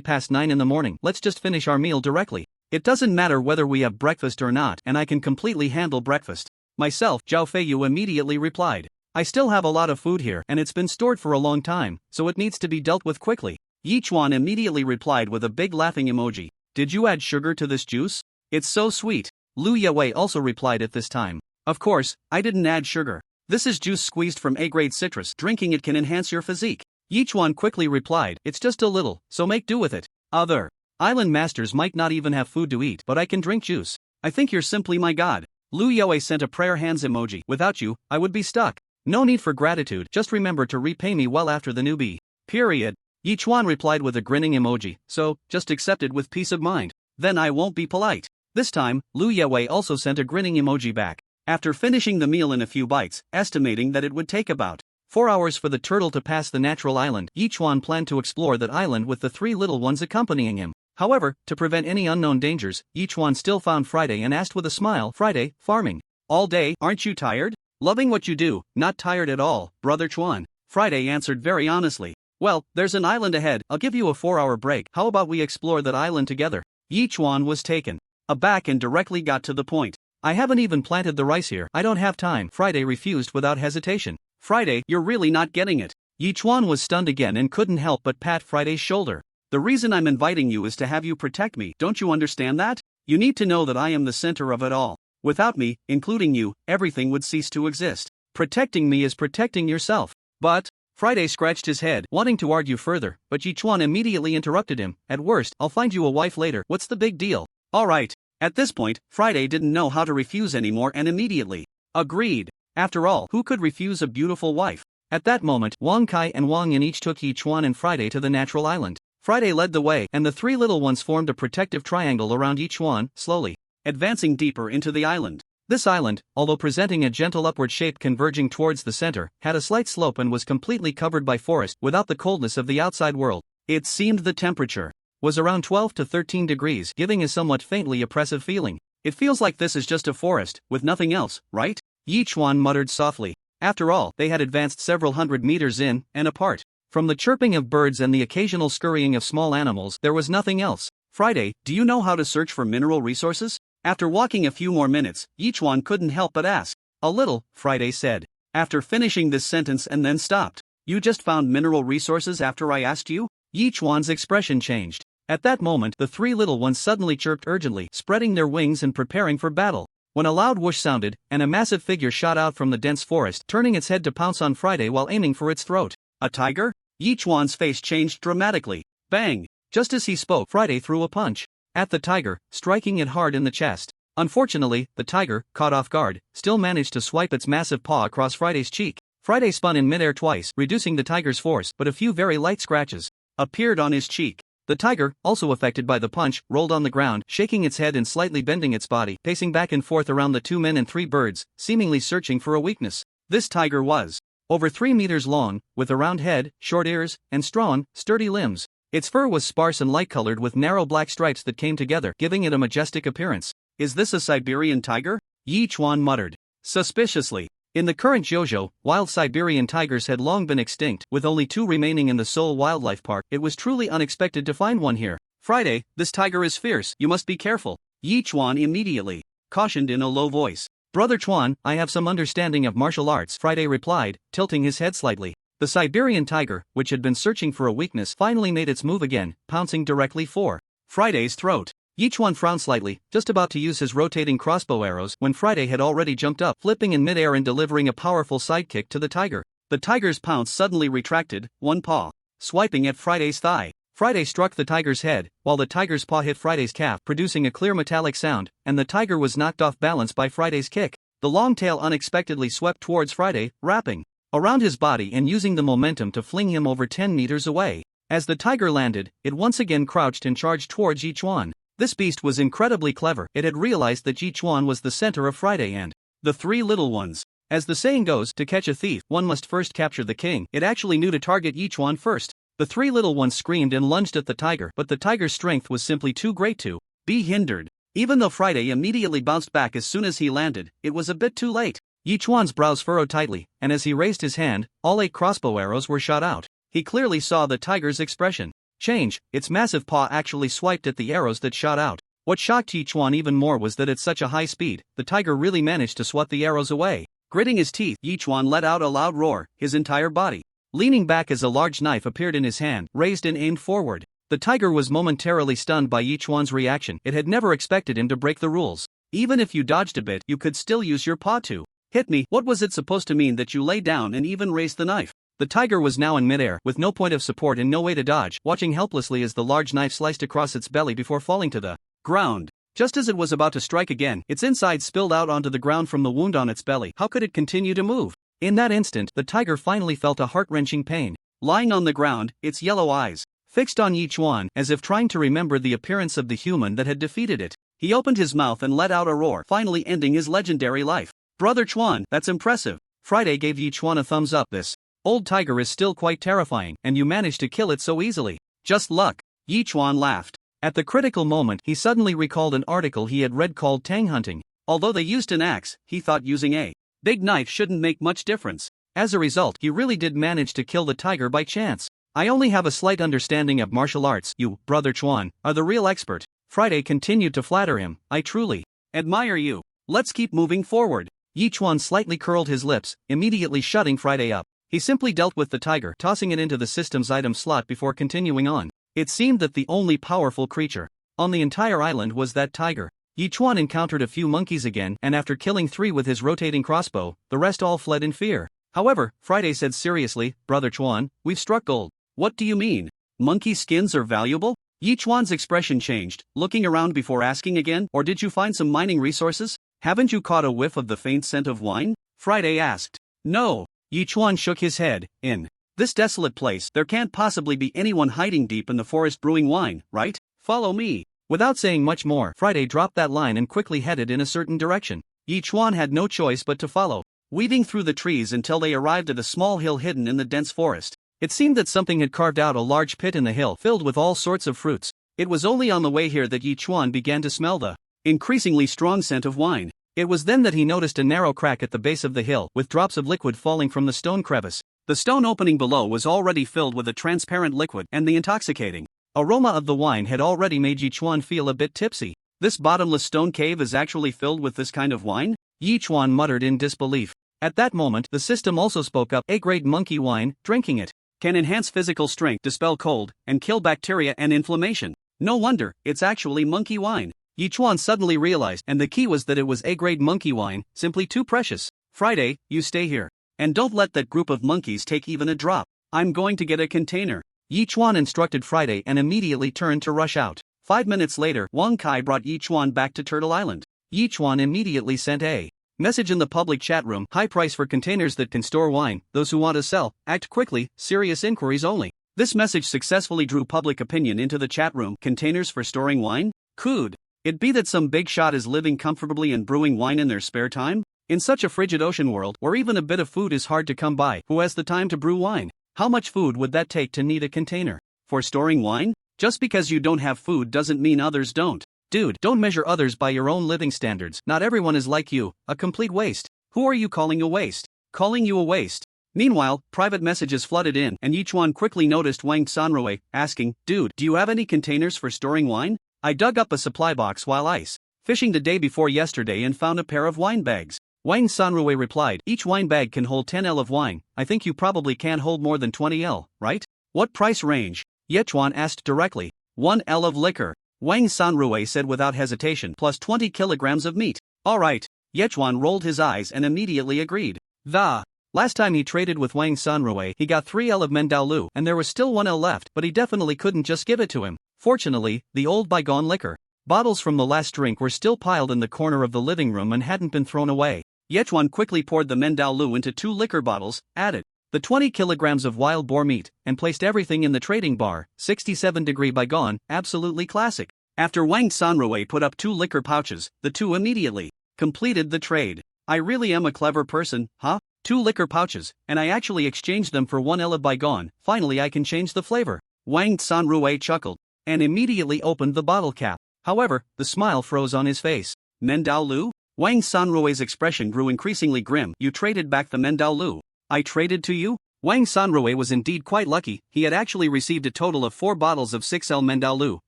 Speaker 2: past 9 in the morning, let's just finish our meal directly. It doesn't matter whether we have breakfast or not, and I can completely handle breakfast myself, Zhao Feiyu immediately replied. I still have a lot of food here, and it's been stored for a long time, so it needs to be dealt with quickly. Yichuan immediately replied with a big laughing emoji. Did you add sugar to this juice? It's so sweet. Lu Yewei also replied at this time. Of course, I didn't add sugar. This is juice squeezed from A-grade citrus. Drinking it can enhance your physique. Yichuan quickly replied, it's just a little, so make do with it. Other island masters might not even have food to eat, but I can drink juice. I think you're simply my god. Lu Yewei sent a prayer hands emoji. Without you, I would be stuck. No need for gratitude, just remember to repay me well after the newbie. Period. Yichuan replied with a grinning emoji, so, just accept it with peace of mind. Then I won't be polite. This time, Lu Yewei also sent a grinning emoji back. After finishing the meal in a few bites, estimating that it would take about 4 hours for the turtle to pass the natural island, Yichuan planned to explore that island with the 3 little ones accompanying him. However, to prevent any unknown dangers, Yichuan still found Friday and asked with a smile, Friday, farming all day, aren't you tired? Loving what you do, not tired at all, brother Chuan. Friday answered very honestly. Well, there's an island ahead, I'll give you a 4-hour break, how about we explore that island together? Yichuan was taken aback and directly got to the point. I haven't even planted the rice here, I don't have time. Friday refused without hesitation. Friday, you're really not getting it. Yichuan was stunned again and couldn't help but pat Friday's shoulder. The reason I'm inviting you is to have you protect me, don't you understand that? You need to know that I am the center of it all. Without me, including you, everything would cease to exist. Protecting me is protecting yourself. But Friday scratched his head, wanting to argue further, but Yichuan immediately interrupted him. At worst, I'll find you a wife later, what's the big deal? Alright. At this point, Friday didn't know how to refuse anymore and immediately agreed. After all, who could refuse a beautiful wife? At that moment, Wang Kai and Wang Yin each took Yichuan and Friday to the natural island. Friday led the way, and the 3 little ones formed a protective triangle around Yichuan, slowly advancing deeper into the island. This island, although presenting a gentle upward shape converging towards the center, had a slight slope and was completely covered by forest without the coldness of the outside world. It seemed the temperature was around 12 to 13 degrees, giving a somewhat faintly oppressive feeling. It feels like this is just a forest, with nothing else, right? Yichuan muttered softly. After all, they had advanced several hundred meters in and apart. From the chirping of birds and the occasional scurrying of small animals, there was nothing else. Friday, do you know how to search for mineral resources? After walking a few more minutes, Yichuan couldn't help but ask. A little, Friday said. After finishing this sentence and then stopped. You just found mineral resources after I asked you? Yichuan's expression changed. At that moment, the 3 little ones suddenly chirped urgently, spreading their wings and preparing for battle. When a loud whoosh sounded, and a massive figure shot out from the dense forest, turning its head to pounce on Friday while aiming for its throat. A tiger? Yichuan's face changed dramatically. Bang! Just as he spoke, Friday threw a punch at the tiger, striking it hard in the chest. Unfortunately, the tiger, caught off guard, still managed to swipe its massive paw across Friday's cheek. Friday spun in midair twice, reducing the tiger's force, but a few very light scratches appeared on his cheek. The tiger, also affected by the punch, rolled on the ground, shaking its head and slightly bending its body, pacing back and forth around the 2 men and 3 birds, seemingly searching for a weakness. This tiger was over 3 meters long, with a round head, short ears, and strong, sturdy limbs. Its fur was sparse and light-colored with narrow black stripes that came together, giving it a majestic appearance. Is this a Siberian tiger? Yichuan muttered suspiciously. In the current JoJo, wild Siberian tigers had long been extinct, with only 2 remaining in the Seoul Wildlife Park. It was truly unexpected to find one here. Friday, this tiger is fierce, you must be careful. Yichuan immediately cautioned in a low voice. Brother Chuan, I have some understanding of martial arts, Friday replied, tilting his head slightly. The Siberian tiger, which had been searching for a weakness, finally made its move again, pouncing directly for Friday's throat. Yichuan frowned slightly, just about to use his rotating crossbow arrows when Friday had already jumped up, flipping in midair and delivering a powerful sidekick to the tiger. The tiger's pounce suddenly retracted, one paw swiping at Friday's thigh. Friday struck the tiger's head, while the tiger's paw hit Friday's calf, producing a clear metallic sound, and the tiger was knocked off balance by Friday's kick. The long tail unexpectedly swept towards Friday, wrapping around his body and using the momentum to fling him over 10 meters away. As the tiger landed, it once again crouched and charged towards Yichuan. This beast was incredibly clever. It had realized that Yichuan was the center of Friday and the three little ones. As the saying goes, to catch a thief, one must first capture the king. It actually knew to target Yichuan first. The three little ones screamed and lunged at the tiger, but the tiger's strength was simply too great to be hindered. Even though Friday immediately bounced back as soon as he landed, it was a bit too late. Yichuan's brows furrowed tightly, and as he raised his hand, all 8 crossbow arrows were shot out. He clearly saw the tiger's expression change. Its massive paw actually swiped at the arrows that shot out. What shocked Yichuan even more was that at such a high speed, the tiger really managed to swat the arrows away. Gritting his teeth, Yichuan let out a loud roar, his entire body leaning back as a large knife appeared in his hand, raised and aimed forward. The tiger was momentarily stunned by Yichuan's reaction. It had never expected him to break the rules. Even if you dodged a bit, you could still use your paw to hit me. What was it supposed to mean that you lay down and even raised the knife? The tiger was now in midair, with no point of support and no way to dodge, watching helplessly as the large knife sliced across its belly before falling to the ground. Just as it was about to strike again, its insides spilled out onto the ground from the wound on its belly. How could it continue to move? In that instant, the tiger finally felt a heart-wrenching pain. Lying on the ground, its yellow eyes fixed on Yichuan, as if trying to remember the appearance of the human that had defeated it. He opened his mouth and let out a roar, finally ending his legendary life. Brother Chuan, that's impressive. Friday gave Yichuan a thumbs up. This old tiger is still quite terrifying, and you managed to kill it so easily. Just luck. Yichuan laughed. At the critical moment, he suddenly recalled an article he had read called Tang hunting. Although they used an axe, he thought using a big knife shouldn't make much difference. As a result, he really did manage to kill the tiger by chance. I only have a slight understanding of martial arts. You, Brother Chuan, are the real expert. Friday continued to flatter him. I truly admire you. Let's keep moving forward. Yichuan slightly curled his lips, immediately shutting Friday up. He simply dealt with the tiger, tossing it into the system's item slot before continuing on. It seemed that the only powerful creature on the entire island was that tiger. Yichuan encountered a few monkeys again, and after killing 3 with his rotating crossbow, the rest all fled in fear. However, Friday said seriously, Brother Chuan, we've struck gold. What do you mean? Monkey skins are valuable? Yichuan's expression changed, looking around before asking again, or did you find some mining resources? Haven't you caught a whiff of the faint scent of wine? Friday asked. No. Yichuan shook his head. In this desolate place, there can't possibly be anyone hiding deep in the forest brewing wine, right? Follow me. Without saying much more, Friday dropped that line and quickly headed in a certain direction. Yichuan had no choice but to follow, weaving through the trees until they arrived at a small hill hidden in the dense forest. It seemed that something had carved out a large pit in the hill filled with all sorts of fruits. It was only on the way here that Yichuan began to smell the increasingly strong scent of wine. It was then that he noticed a narrow crack at the base of the hill, with drops of liquid falling from the stone crevice. The stone opening below was already filled with a transparent liquid, and the intoxicating aroma of the wine had already made Yichuan feel a bit tipsy. This bottomless stone cave is actually filled with this kind of wine? Yichuan muttered in disbelief. At that moment, the system also spoke up. A-grade monkey wine, drinking it can enhance physical strength, dispel cold, and kill bacteria and inflammation. No wonder, it's actually monkey wine. Yichuan suddenly realized, and the key was that it was A-grade monkey wine, simply too precious. Friday, you stay here. And don't let that group of monkeys take even a drop. I'm going to get a container. Yichuan instructed Friday and immediately turned to rush out. 5 minutes later, Wang Kai brought Yichuan back to Turtle Island. Yichuan immediately sent a message in the public chat room. High price for containers that can store wine. Those who want to sell, act quickly, serious inquiries only. This message successfully drew public opinion into the chat room. Containers for storing wine? Could it be that some big shot is living comfortably and brewing wine in their spare time? In such a frigid ocean world, where even a bit of food is hard to come by, who has the time to brew wine? How much food would that take to need a container for storing wine? Just because you don't have food doesn't mean others don't. Dude, don't measure others by your own living standards. Not everyone is like you, a complete waste. Who are you calling a waste? Calling you a waste. Meanwhile, private messages flooded in, and Yichuan quickly noticed Wang Sanrui, asking, Dude, do you have any containers for storing wine? I dug up a supply box while ice fishing the day before yesterday and found a pair of wine bags. Wang Sanrui replied, Each wine bag can hold 10 L of wine. I think you probably can't hold more than 20 L, right? What price range? Yichuan asked directly. 1 L of liquor. Wang Sanrui said without hesitation, plus 20 kilograms of meat. Alright. Yechuan rolled his eyes and immediately agreed. Last time he traded with Wang Sanrui, he got 3L of Mendaolu, and there was still 1L left, but he definitely couldn't just give it to him. Fortunately, the old bygone liquor bottles from the last drink were still piled in the corner of the living room and hadn't been thrown away. Yechuan quickly poured the Mendaolu into 2 liquor bottles, added the 20 kilograms of wild boar meat, and placed everything in the trading bar. 67° bygone, absolutely classic. After Wang Sanrui put up 2 liquor pouches, the two immediately completed the trade. I really am a clever person, huh? 2 liquor pouches, and I actually exchanged them for 1L of bygone. Finally I can change the flavor. Wang Sanrui chuckled, and immediately opened the bottle cap. However, the smile froze on his face. Mendaolu? Wang Sanrui's expression grew increasingly grim. You traded back the Mendaolu? I traded to you? Wang Sanrui was indeed quite lucky. He had actually received a total of 4 bottles of 6L Mendaolu,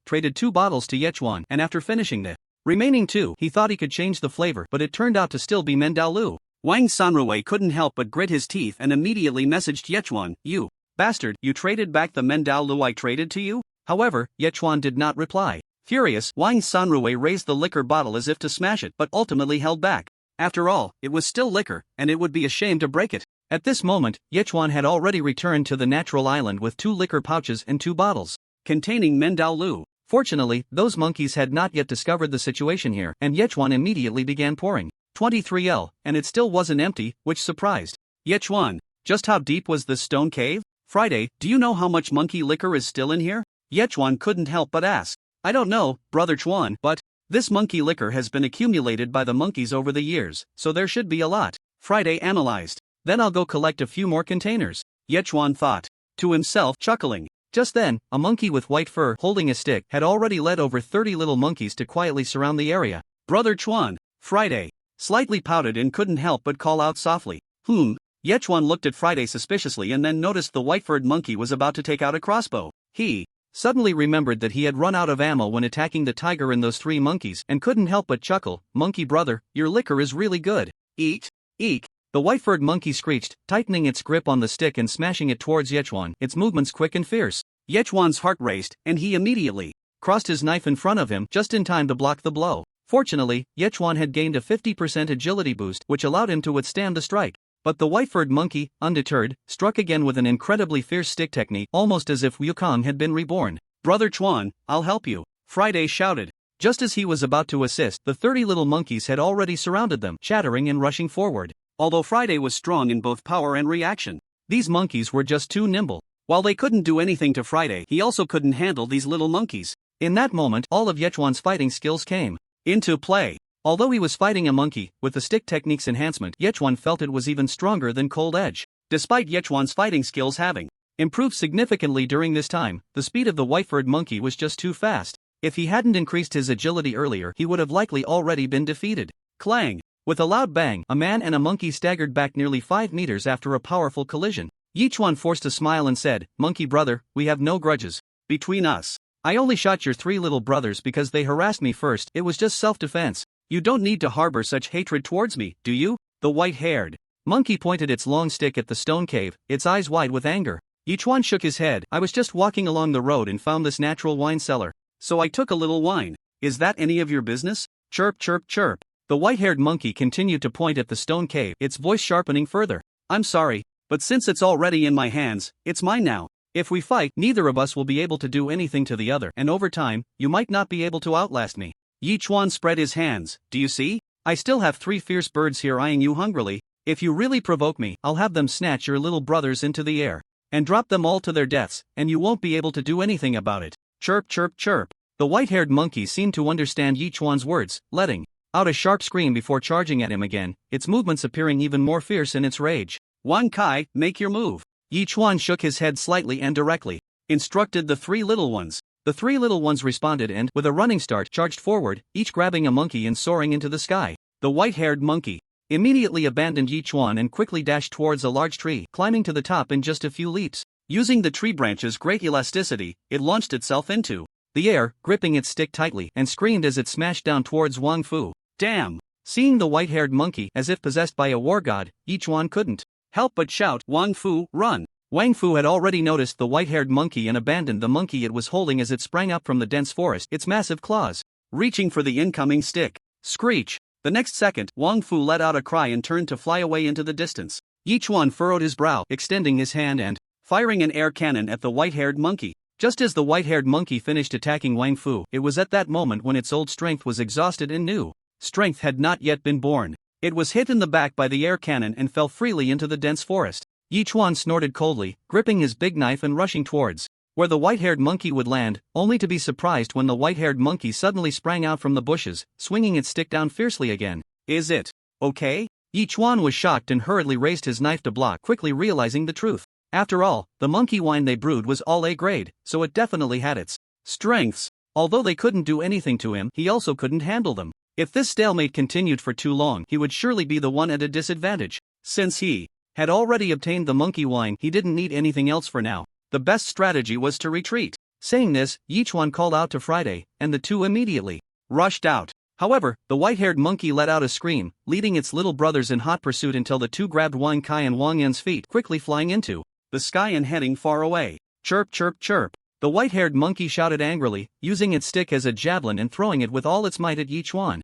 Speaker 2: traded 2 bottles to Yechuan, and after finishing the remaining 2, he thought he could change the flavor, but it turned out to still be Mendaolu. Wang Sanrui couldn't help but grit his teeth and immediately messaged Yechuan, you bastard, you traded back the Mendaolu I traded to you? However, Yechuan did not reply. Furious, Wang Sanrui raised the liquor bottle as if to smash it, but ultimately held back. After all, it was still liquor, and it would be a shame to break it. At this moment, Yechuan had already returned to the natural island with 2 liquor pouches and 2 bottles containing Mendaolu. Fortunately, those monkeys had not yet discovered the situation here, and Yechuan immediately began pouring 23L, and it still wasn't empty, which surprised Yechuan. Just how deep was this stone cave? Friday, do you know how much monkey liquor is still in here? Yechuan couldn't help but ask. I don't know, Brother Chuan, but this monkey liquor has been accumulated by the monkeys over the years, so there should be a lot. Friday analyzed. Then I'll go collect a few more containers. Yechuan thought to himself, chuckling. Just then, a monkey with white fur holding a stick had already led over 30 little monkeys to quietly surround the area. Brother Chuan, Friday slightly pouted and couldn't help but call out softly. Yechuan looked at Friday suspiciously and then noticed the white-furred monkey was about to take out a crossbow. He suddenly remembered that he had run out of ammo when attacking the tiger and those 3 monkeys and couldn't help but chuckle. Monkey brother, your liquor is really good. Eek. The white-furred monkey screeched, tightening its grip on the stick and smashing it towards Yechuan, its movements quick and fierce. Yechuan's heart raced, and he immediately crossed his knife in front of him just in time to block the blow. Fortunately, Yechuan had gained a 50% agility boost which allowed him to withstand the strike. But the white-furred monkey, undeterred, struck again with an incredibly fierce stick technique, almost as if Wukong had been reborn. Brother Chuan, I'll help you, Friday shouted. Just as he was about to assist, the 30 little monkeys had already surrounded them, chattering and rushing forward. Although Friday was strong in both power and reaction, these monkeys were just too nimble. While they couldn't do anything to Friday, he also couldn't handle these little monkeys. In that moment, all of Yechuan's fighting skills came into play. Although he was fighting a monkey, with the stick technique's enhancement, Yechuan felt it was even stronger than Cold Edge. Despite Yechuan's fighting skills having improved significantly during this time, the speed of the white-furred monkey was just too fast. If he hadn't increased his agility earlier, he would have likely already been defeated. Clang! With a loud bang, a man and a monkey staggered back nearly 5 meters after a powerful collision. Yechuan forced a smile and said, Monkey brother, we have no grudges between us. I only shot your 3 little brothers because they harassed me first. It was just self-defense. You don't need to harbor such hatred towards me, do you? The white-haired monkey pointed its long stick at the stone cave, its eyes wide with anger. Yechuan shook his head. I was just walking along the road and found this natural wine cellar. So I took a little wine. Is that any of your business? Chirp chirp chirp. The white-haired monkey continued to point at the stone cave, its voice sharpening further. I'm sorry, but since it's already in my hands, it's mine now. If we fight, neither of us will be able to do anything to the other, and over time, you might not be able to outlast me. Yechuan spread his hands. Do you see? I still have 3 fierce birds here eyeing you hungrily. If you really provoke me, I'll have them snatch your little brothers into the air and drop them all to their deaths, and you won't be able to do anything about it. Chirp chirp chirp. The white-haired monkey seemed to understand Yechuan's words, letting out a sharp scream before charging at him again, its movements appearing even more fierce in its rage. Wan Kai, make your move. Yechuan shook his head slightly and directly instructed the 3 little ones. The 3 little ones responded and, with a running start, charged forward, each grabbing a monkey and soaring into the sky. The white-haired monkey immediately abandoned Yechuan and quickly dashed towards a large tree, climbing to the top in just a few leaps. Using the tree branch's great elasticity, it launched itself into the air, gripping its stick tightly, and screamed as it smashed down towards Wang Fu. Damn! Seeing the white-haired monkey as if possessed by a war god, Yechuan couldn't help but shout, Wang Fu, run! Wang Fu had already noticed the white-haired monkey and abandoned the monkey it was holding as it sprang up from the dense forest, its massive claws reaching for the incoming stick. Screech! The next second, Wang Fu let out a cry and turned to fly away into the distance. Yichuan furrowed his brow, extending his hand and firing an air cannon at the white-haired monkey. Just as the white-haired monkey finished attacking Wang Fu, it was at that moment when its old strength was exhausted and new strength had not yet been born. It was hit in the back by the air cannon and fell freely into the dense forest. Yichuan snorted coldly, gripping his big knife and rushing towards where the white-haired monkey would land, only to be surprised when the white-haired monkey suddenly sprang out from the bushes, swinging its stick down fiercely again. Is it okay? Yichuan was shocked and hurriedly raised his knife to block, quickly realizing the truth. After all, the monkey wine they brewed was all A-grade, so it definitely had its strengths. Although they couldn't do anything to him, he also couldn't handle them. If this stalemate continued for too long, he would surely be the one at a disadvantage. Since he had already obtained the monkey wine, he didn't need anything else for now. The best strategy was to retreat. Saying this, Yichuan called out to Friday, and the two immediately rushed out. However, the white-haired monkey let out a scream, leading its little brothers in hot pursuit until the two grabbed Wang Kai and Wang Yan's feet, quickly flying into the sky and heading far away. Chirp, chirp, chirp. The white-haired monkey shouted angrily, using its stick as a javelin and throwing it with all its might at Yichuan.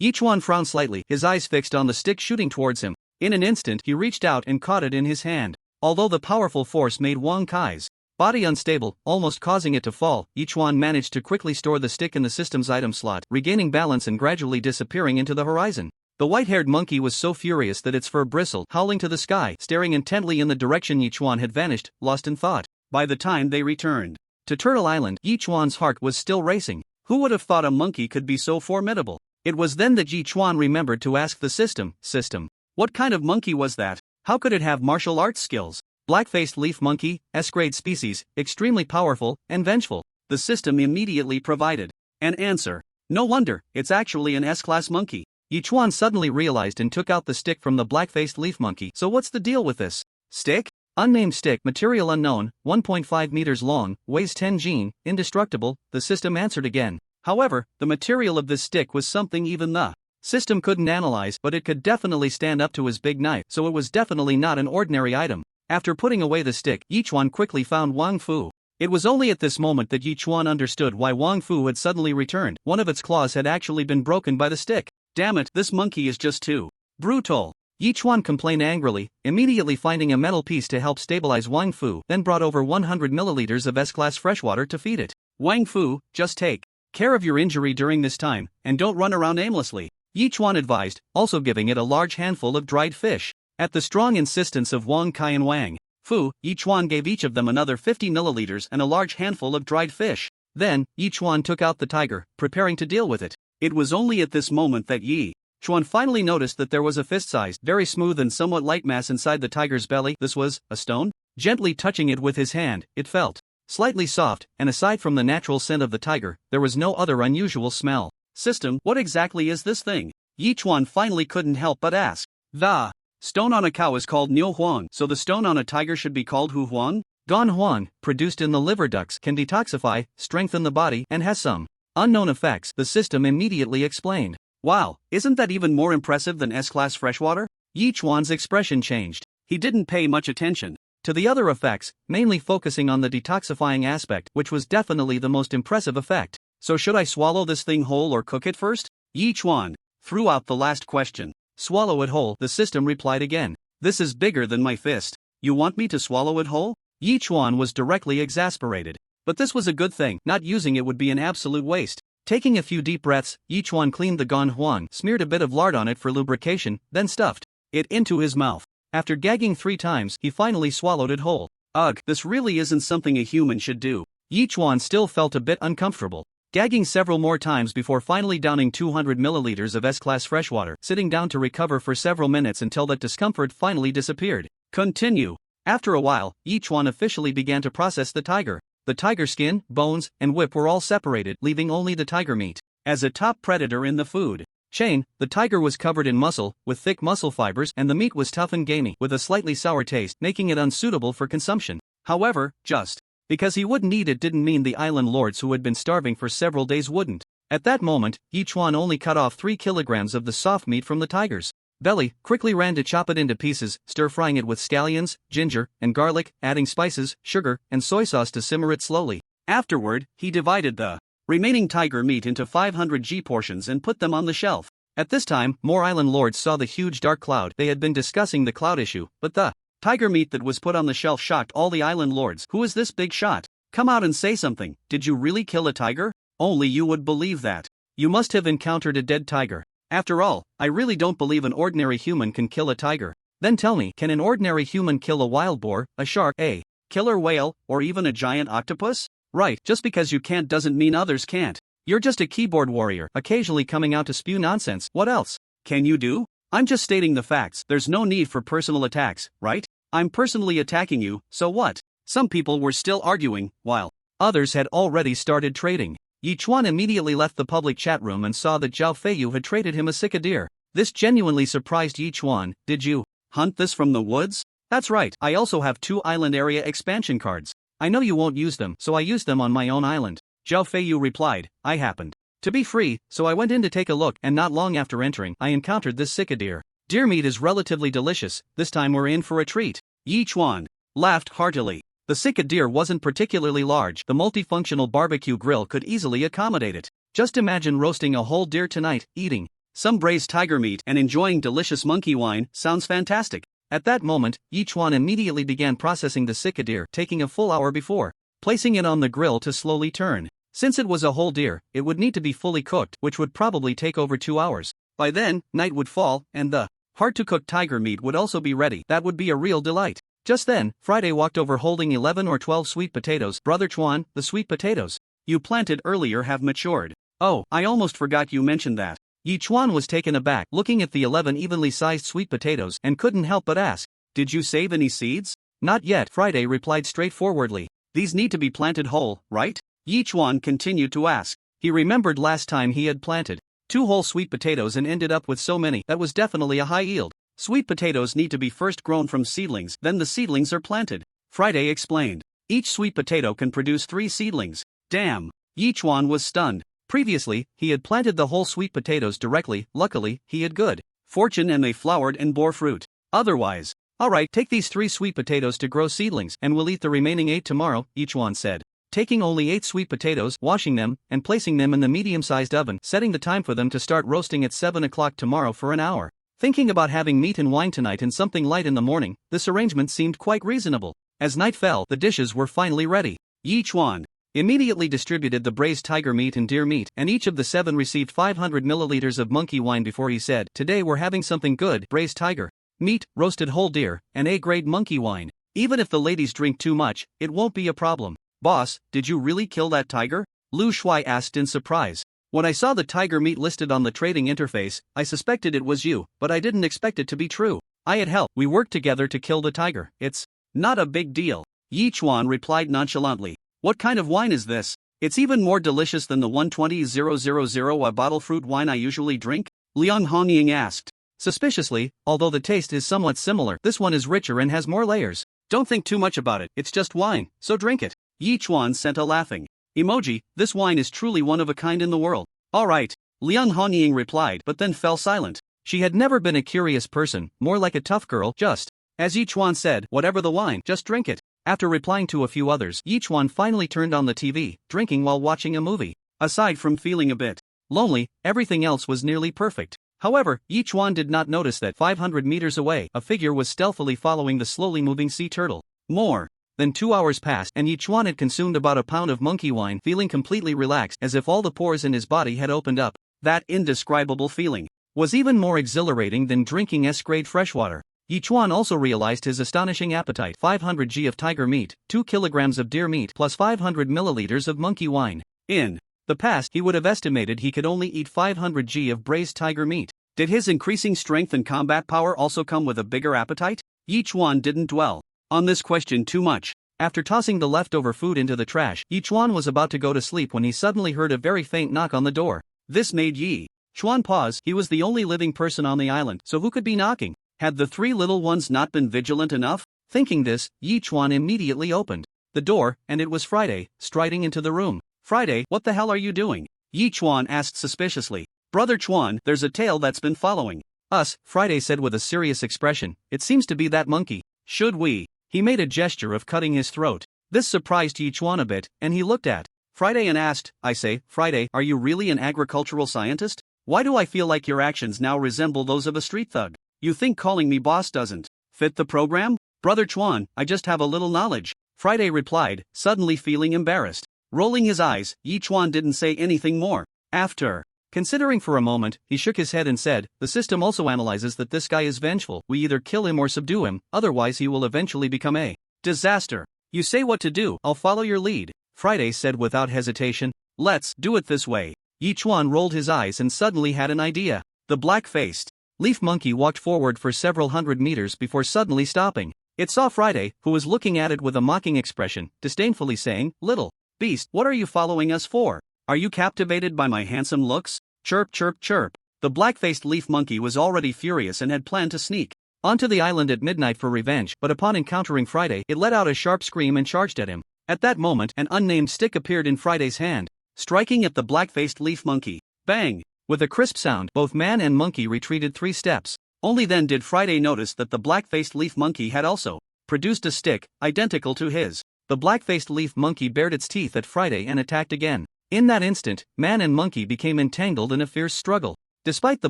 Speaker 2: Yichuan frowned slightly, his eyes fixed on the stick shooting towards him. In an instant, he reached out and caught it in his hand. Although the powerful force made Wang Kai's body unstable, almost causing it to fall, Yichuan managed to quickly store the stick in the system's item slot, regaining balance and gradually disappearing into the horizon. The white-haired monkey was so furious that its fur bristled, howling to the sky, staring intently in the direction Yichuan had vanished, lost in thought. By the time they returned to Turtle Island, Yichuan's heart was still racing. Who would have thought a monkey could be so formidable? It was then that Yichuan remembered to ask the system, what kind of monkey was that? How could it have martial arts skills? Black-faced leaf monkey, S-grade species, extremely powerful and vengeful. The system immediately provided an answer. No wonder, it's actually an S-class monkey. Yichuan suddenly realized and took out the stick from the black-faced leaf monkey. So what's the deal with this stick? Unnamed stick, material unknown, 1.5 meters long, weighs 10 jin, indestructible, the system answered again. However, the material of this stick was something even the system couldn't analyze, but it could definitely stand up to his big knife, so it was definitely not an ordinary item. After putting away the stick, Yichuan quickly found Wang Fu. It was only at this moment that Yichuan understood why Wang Fu had suddenly returned. One of its claws had actually been broken by the stick. Damn it, this monkey is just too brutal. Yichuan complained angrily, immediately finding a metal piece to help stabilize Wang Fu, then brought over 100 milliliters of S-class freshwater to feed it. Wang Fu, just take care of your injury during this time, and don't run around aimlessly, Yichuan advised, also giving it a large handful of dried fish. At the strong insistence of Wang Kai and Wang Fu, Yichuan gave each of them another 50 milliliters and a large handful of dried fish. Then, Yichuan took out the tiger, preparing to deal with it. It was only at this moment that Yichuan finally noticed that there was a fist-sized, very smooth and somewhat light mass inside the tiger's belly. This was a stone? Gently touching it with his hand, it felt slightly soft, and aside from the natural scent of the tiger, there was no other unusual smell. System, what exactly is this thing? Yichuan finally couldn't help but ask. The stone on a cow is called Niu Huang, so the stone on a tiger should be called Hu Huang? Gan Huang, produced in the liver ducts, can detoxify, strengthen the body, and has some unknown effects, the system immediately explained. Wow, isn't that even more impressive than S-class freshwater? Yichuan's expression changed. He didn't pay much attention to the other effects, mainly focusing on the detoxifying aspect, which was definitely the most impressive effect. So should I swallow this thing whole or cook it first? Yichuan threw out the last question. Swallow it whole, the system replied again. This is bigger than my fist. You want me to swallow it whole? Yichuan was directly exasperated. But this was a good thing, not using it would be an absolute waste. Taking a few deep breaths, Yichuan cleaned the Gan Huang, smeared a bit of lard on it for lubrication, then stuffed it into his mouth. After gagging 3 times, he finally swallowed it whole. Ugh, this really isn't something a human should do. Yichuan still felt a bit uncomfortable. Gagging several more times before finally downing 200 milliliters of S-class freshwater, sitting down to recover for several minutes until that discomfort finally disappeared. Continue. After a while, Yichuan officially began to process the tiger. The tiger skin, bones, and whip were all separated, leaving only the tiger meat. As a top predator in the food chain, the tiger was covered in muscle, with thick muscle fibers, and the meat was tough and gamey, with a slightly sour taste, making it unsuitable for consumption. However, just because he wouldn't eat it didn't mean the island lords who had been starving for several days wouldn't. At that moment, Yichuan only cut off 3 kilograms of the soft meat from the tigers Belly quickly ran to chop it into pieces, stir-frying it with scallions, ginger, and garlic, adding spices, sugar, and soy sauce to simmer it slowly. Afterward, he divided the remaining tiger meat into 500 portions and put them on the shelf. At this time, more island lords saw the huge dark cloud. They had been discussing the cloud issue, but the tiger meat that was put on the shelf shocked all the island lords. Who is this big shot? Come out and say something. Did you really kill a tiger? Only you would believe that. You must have encountered a dead tiger. After all, I really don't believe an ordinary human can kill a tiger. Then tell me, can an ordinary human kill a wild boar, a shark, a killer whale, or even a giant octopus? Right, just because you can't doesn't mean others can't. You're just a keyboard warrior, occasionally coming out to spew nonsense. What else can you do? I'm just stating the facts. There's no need for personal attacks, right? I'm personally attacking you, so what? Some people were still arguing, while others had already started trading. Yi Chuan immediately left the public chat room and saw that Zhao Feiyu had traded him a cicadeer. This genuinely surprised Yi Chuan. Did you hunt this from the woods? That's right, I also have 2 island area expansion cards. I know you won't use them, so I used them on my own island. Zhao Feiyu replied, I happened to be free, so I went in to take a look, and not long after entering, I encountered this cicadeer. Deer meat is relatively delicious. This time we're in for a treat. Yi Chuan laughed heartily. The cicadeer wasn't particularly large. The multifunctional barbecue grill could easily accommodate it. Just imagine roasting a whole deer tonight, eating some braised tiger meat, and enjoying delicious monkey wine. Sounds fantastic. At that moment, Yi Chuan immediately began processing the cicadeer, taking a full hour before placing it on the grill to slowly turn. Since it was a whole deer, it would need to be fully cooked, which would probably take over 2 hours. By then, night would fall, and the hard-to-cook tiger meat would also be ready. That would be a real delight. Just then, Friday walked over holding 11 or 12 sweet potatoes. Brother Chuan, the sweet potatoes you planted earlier have matured. Oh, I almost forgot you mentioned that. Yi Chuan was taken aback, looking at the 11 evenly sized sweet potatoes, and couldn't help but ask, did you save any seeds? Not yet, Friday replied straightforwardly. These need to be planted whole, right? Yi Chuan continued to ask. He remembered last time he had planted 2 whole sweet potatoes and ended up with so many. That was definitely a high yield. Sweet potatoes need to be first grown from seedlings, then the seedlings are planted. Friday explained. Each sweet potato can produce 3 seedlings. Damn! Yi Chuan was stunned. Previously, he had planted the whole sweet potatoes directly. Luckily, he had good fortune and they flowered and bore fruit. Otherwise, alright, take these 3 sweet potatoes to grow seedlings, and we'll eat the remaining 8 tomorrow, Yi Chuan said. Taking only 8 sweet potatoes, washing them, and placing them in the medium-sized oven, setting the time for them to start roasting at 7 o'clock tomorrow for an hour. Thinking about having meat and wine tonight and something light in the morning, this arrangement seemed quite reasonable. As night fell, the dishes were finally ready. Yi Chuan immediately distributed the braised tiger meat and deer meat, and each of the 7 received 500 milliliters of monkey wine before he said, today we're having something good, braised tiger meat, roasted whole deer, and A-grade monkey wine. Even if the ladies drink too much, it won't be a problem. Boss, did you really kill that tiger? Lu Shuai asked in surprise. When I saw the tiger meat listed on the trading interface, I suspected it was you, but I didn't expect it to be true. I had helped. We worked together to kill the tiger. It's not a big deal. Yi Chuan replied nonchalantly. What kind of wine is this? It's even more delicious than the 120,000 a bottle fruit wine I usually drink? Liang Hongying asked. Suspiciously, although the taste is somewhat similar, this one is richer and has more layers. Don't think too much about it, it's just wine, so drink it. Yi Chuan sent a laughing emoji. This wine is truly one of a kind in the world. Alright, Liang Honying replied, but then fell silent. She had never been a curious person, more like a tough girl. Just as Yi Chuan said, whatever the wine, just drink it. After replying to a few others, Yi Chuan finally turned on the TV, drinking while watching a movie. Aside from feeling a bit lonely, everything else was nearly perfect. However, Yi Chuan did not notice that 500 meters away, a figure was stealthily following the slowly moving sea turtle. More than 2 hours passed, and Yi Chuan had consumed about a pound of monkey wine, feeling completely relaxed, as if all the pores in his body had opened up. That indescribable feeling was even more exhilarating than drinking S-grade freshwater. Yi Chuan also realized his astonishing appetite. 500 g of tiger meat, 2 kilograms of deer meat, plus 500 milliliters of monkey wine. In the past, he would have estimated he could only eat 500 g of braised tiger meat. Did his increasing strength and combat power also come with a bigger appetite? Yi Chuan didn't dwell on this question too much. After tossing the leftover food into the trash, Yi Chuan was about to go to sleep when he suddenly heard a very faint knock on the door. This made Yi Chuan pause. He was the only living person on the island, so who could be knocking? Had the 3 little ones not been vigilant enough? Thinking this, Yi Chuan immediately opened the door, and it was Friday, striding into the room. Friday, what the hell are you doing? Yi Chuan asked suspiciously. Brother Chuan, there's a tail that's been following Us, Friday said with a serious expression, it seems to be that monkey. Should we? He made a gesture of cutting his throat. This surprised Yichuan a bit, and he looked at Friday and asked, I say, Friday, are you really an agricultural scientist? Why do I feel like your actions now resemble those of a street thug? You think calling me boss doesn't fit the program? Brother Chuan, I just have a little knowledge. Friday replied, suddenly feeling embarrassed. Rolling his eyes, Yichuan didn't say anything more. After considering for a moment, he shook his head and said, the system also analyzes that this guy is vengeful. We either kill him or subdue him, otherwise he will eventually become a disaster. You say what to do, I'll follow your lead, Friday said without hesitation. Let's do it this way. Yichuan rolled his eyes and suddenly had an idea. The black-faced leaf monkey walked forward for several hundred meters before suddenly stopping. It saw Friday, who was looking at it with a mocking expression, disdainfully saying, little beast, what are you following us for? Are you captivated by my handsome looks? Chirp chirp chirp. The black-faced leaf monkey was already furious and had planned to sneak onto the island at midnight for revenge, but upon encountering Friday, it let out a sharp scream and charged at him. At that moment, an unnamed stick appeared in Friday's hand, striking at the black-faced leaf monkey. Bang! With a crisp sound, both man and monkey retreated 3 steps. Only then did Friday notice that the black-faced leaf monkey had also produced a stick, identical to his. The black-faced leaf monkey bared its teeth at Friday and attacked again. In that instant, man and monkey became entangled in a fierce struggle. Despite the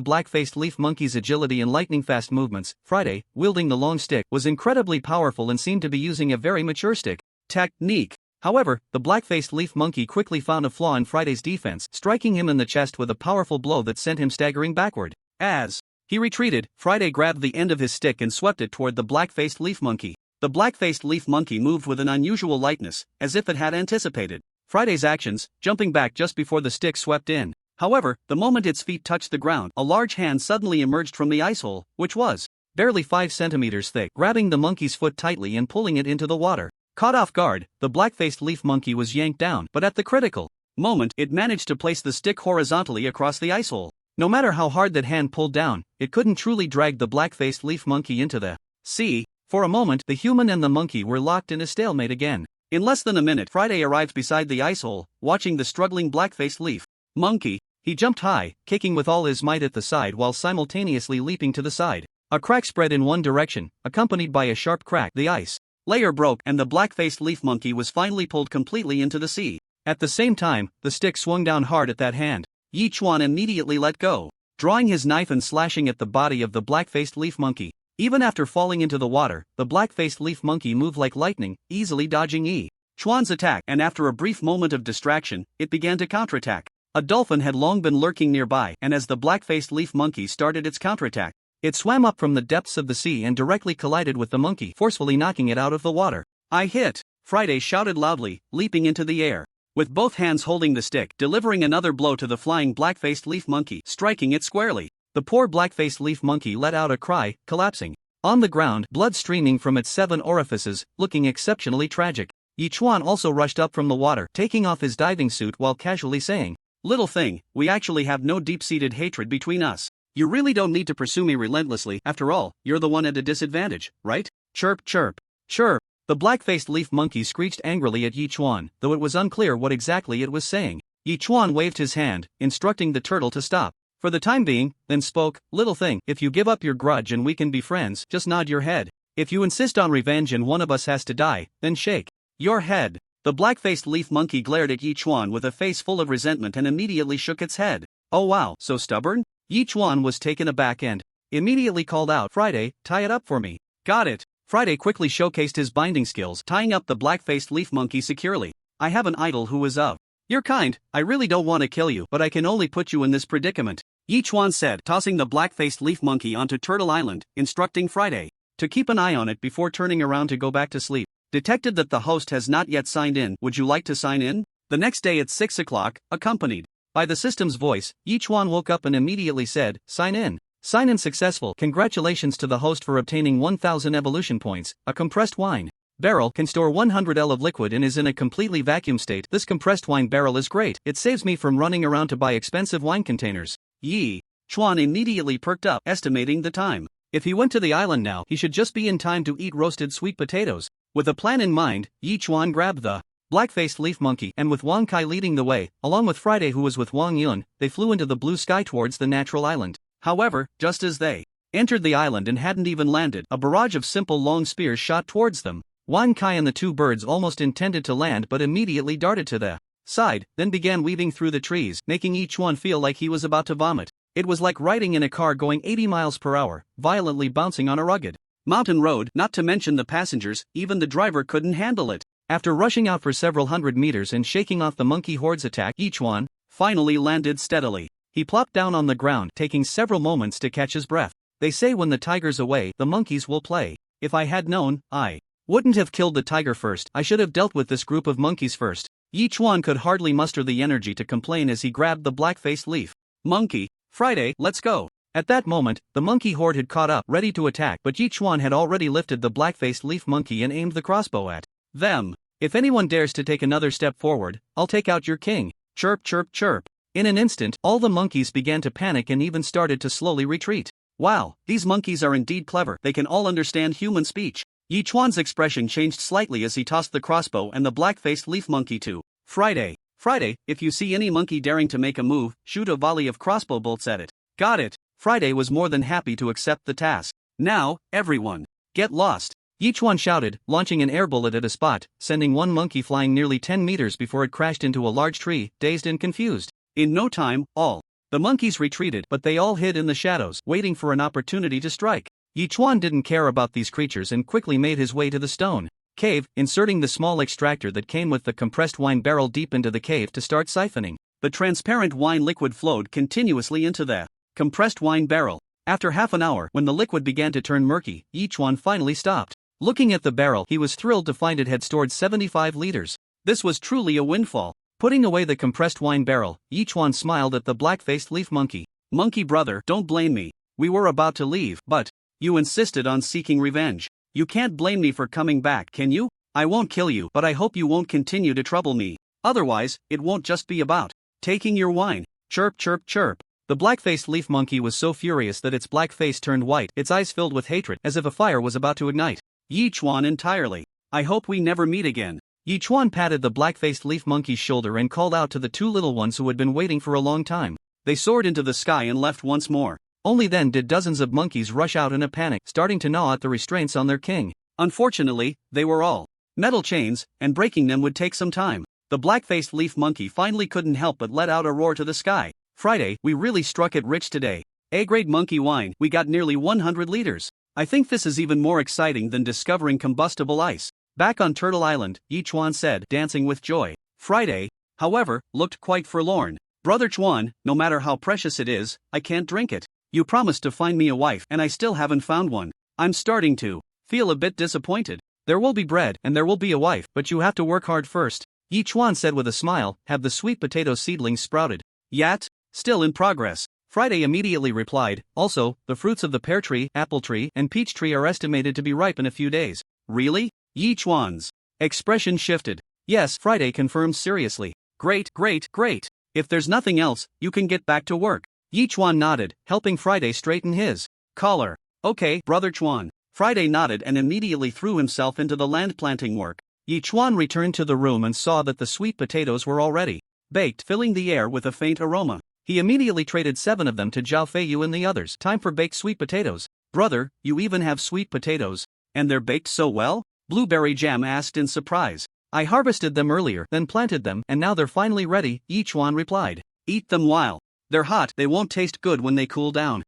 Speaker 2: black-faced leaf monkey's agility and lightning-fast movements, Friday, wielding the long stick, was incredibly powerful and seemed to be using a very mature stick technique. However, the black-faced leaf monkey quickly found a flaw in Friday's defense, striking him in the chest with a powerful blow that sent him staggering backward. As he retreated, Friday grabbed the end of his stick and swept it toward the black-faced leaf monkey. The black-faced leaf monkey moved with an unusual lightness, as if it had anticipated Friday's actions, jumping back just before the stick swept in. However, the moment its feet touched the ground, a large hand suddenly emerged from the ice hole, which was barely 5 centimeters thick, grabbing the monkey's foot tightly and pulling it into the water. Caught off guard, the black-faced leaf monkey was yanked down, but at the critical moment, it managed to place the stick horizontally across the ice hole. No matter how hard that hand pulled down, it couldn't truly drag the black-faced leaf monkey into the sea. For a moment, the human and the monkey were locked in a stalemate again. In less than a minute, Friday arrived beside the ice hole, watching the struggling black-faced leaf monkey. He jumped high, kicking with all his might at the side while simultaneously leaping to the side. A crack spread in one direction, accompanied by a sharp crack. The ice layer broke and the black-faced leaf monkey was finally pulled completely into the sea. At the same time, the stick swung down hard at that hand. Yichuan immediately let go, drawing his knife and slashing at the body of the black-faced leaf monkey. Even after falling into the water, the black-faced leaf monkey moved like lightning, easily dodging Yichuan's attack, and after a brief moment of distraction, it began to counterattack. A dolphin had long been lurking nearby, and as the black-faced leaf monkey started its counterattack, it swam up from the depths of the sea and directly collided with the monkey, forcefully knocking it out of the water. I hit! Friday shouted loudly, leaping into the air, with both hands holding the stick, delivering another blow to the flying black-faced leaf monkey, striking it squarely. The poor black-faced leaf monkey let out a cry, collapsing on the ground, blood streaming from its 7 orifices, looking exceptionally tragic. Yichuan also rushed up from the water, taking off his diving suit while casually saying, little thing, we actually have no deep-seated hatred between us. You really don't need to pursue me relentlessly, after all, you're the one at a disadvantage, right? Chirp chirp. Sure. The black-faced leaf monkey screeched angrily at Yichuan, though it was unclear what exactly it was saying. Yichuan waved his hand, instructing the turtle to stop for the time being, then spoke, little thing, if you give up your grudge and we can be friends, just nod your head. If you insist on revenge and one of us has to die, then shake your head. The black-faced leaf monkey glared at Yichuan with a face full of resentment and immediately shook its head. Oh wow, so stubborn? Yichuan was taken aback and immediately called out, Friday, tie it up for me. Got it. Friday quickly showcased his binding skills, tying up the black-faced leaf monkey securely. I have an idol who is of your kind. I really don't want to kill you, but I can only put you in this predicament, Yichuan said, tossing the black-faced leaf monkey onto Turtle Island, instructing Friday to keep an eye on it before turning around to go back to sleep. Detected that the host has not yet signed in. Would you like to sign in? The next day at 6 o'clock, accompanied by the system's voice, Yichuan woke up and immediately said, sign in. Sign in successful. Congratulations to the host for obtaining 1000 evolution points. A compressed wine barrel can store 100 L of liquid and is in a completely vacuum state. This compressed wine barrel is great. It saves me from running around to buy expensive wine containers. Yichuan immediately perked up, estimating the time. If he went to the island now, he should just be in time to eat roasted sweet potatoes. With a plan in mind, Yichuan grabbed the black-faced leaf monkey, and with Wang Kai leading the way, along with Friday who was with Wang Yun, they flew into the blue sky towards the natural island. However, just as they entered the island and hadn't even landed, a barrage of simple long spears shot towards them. Wan Kai and the two birds almost intended to land but immediately darted to the side, then began weaving through the trees, making each one feel like he was about to vomit. It was like riding in a car going 80 miles per hour, violently bouncing on a rugged mountain road. Not to mention the passengers, even the driver couldn't handle it. After rushing out for several hundred meters and shaking off the monkey horde's attack, each one finally landed steadily. He plopped down on the ground, taking several moments to catch his breath. They say when the tiger's away, the monkeys will play. If I had known, I wouldn't have killed the tiger first. I should have dealt with this group of monkeys first. Each one could hardly muster the energy to complain as he grabbed the black-faced leaf monkey. Friday, let's go. At that moment, the monkey horde had caught up, ready to attack, but each one had already lifted the black-faced leaf monkey and aimed the crossbow at them. If anyone dares to take another step forward, I'll take out your king. Chirp, chirp, chirp. In an instant, all the monkeys began to panic and even started to slowly retreat. Wow, these monkeys are indeed clever. They can all understand human speech. Yi Chuan's expression changed slightly as he tossed the crossbow and the black-faced leaf monkey to Friday. Friday, if you see any monkey daring to make a move, shoot a volley of crossbow bolts at it. Got it. Friday was more than happy to accept the task. Now, everyone, get lost. Yi Chuan shouted, launching an air bullet at a spot, sending one monkey flying nearly 10 meters before it crashed into a large tree, dazed and confused. In no time, all the monkeys retreated, but they all hid in the shadows, waiting for an opportunity to strike. Yi Chuan didn't care about these creatures and quickly made his way to the stone cave, inserting the small extractor that came with the compressed wine barrel deep into the cave to start siphoning. The transparent wine liquid flowed continuously into the compressed wine barrel. After half an hour, when the liquid began to turn murky, Yi Chuan finally stopped. Looking at the barrel, he was thrilled to find it had stored 75 liters. This was truly a windfall. Putting away the compressed wine barrel, Yi Chuan smiled at the black-faced leaf monkey. Monkey brother, don't blame me. We were about to leave, but you insisted on seeking revenge. You can't blame me for coming back, can you? I won't kill you, but I hope you won't continue to trouble me. Otherwise, it won't just be about taking your wine. Chirp, chirp, chirp. The black-faced leaf monkey was so furious that its black face turned white, its eyes filled with hatred, as if a fire was about to ignite Yi Chuan entirely. I hope we never meet again. Yi Chuan patted the black-faced leaf monkey's shoulder and called out to the two little ones who had been waiting for a long time. They soared into the sky and left once more. Only then did dozens of monkeys rush out in a panic, starting to gnaw at the restraints on their king. Unfortunately, they were all metal chains, and breaking them would take some time. The black-faced leaf monkey finally couldn't help but let out a roar to the sky. Friday, we really struck it rich today. A-grade monkey wine, we got nearly 100 liters. I think this is even more exciting than discovering combustible ice. Back on Turtle Island, Yi Chuan said, dancing with joy. Friday, however, looked quite forlorn. Brother Chuan, no matter how precious it is, I can't drink it. You promised to find me a wife and I still haven't found one. I'm starting to feel a bit disappointed. There will be bread and there will be a wife, but you have to work hard first. Yi Chuan said with a smile. Have the sweet potato seedlings sprouted yet? Still in progress. Friday immediately replied. Also, the fruits of the pear tree, apple tree, and peach tree are estimated to be ripe in a few days. Really? Yi Chuan's expression shifted. Yes, Friday confirmed seriously. Great, great, great. If there's nothing else, you can get back to work. Yi Chuan nodded, helping Friday straighten his collar. Okay, Brother Chuan. Friday nodded and immediately threw himself into the land planting work. Yi Chuan returned to the room and saw that the sweet potatoes were already baked, filling the air with a faint aroma. He immediately traded 7 of them to Zhao Feiyu and the others. Time for baked sweet potatoes. Brother, you even have sweet potatoes? And they're baked so well? Blueberry Jam asked in surprise. I harvested them earlier, then planted them, and now they're finally ready, Yi Chuan replied. Eat them while they're hot, they won't taste good when they cool down.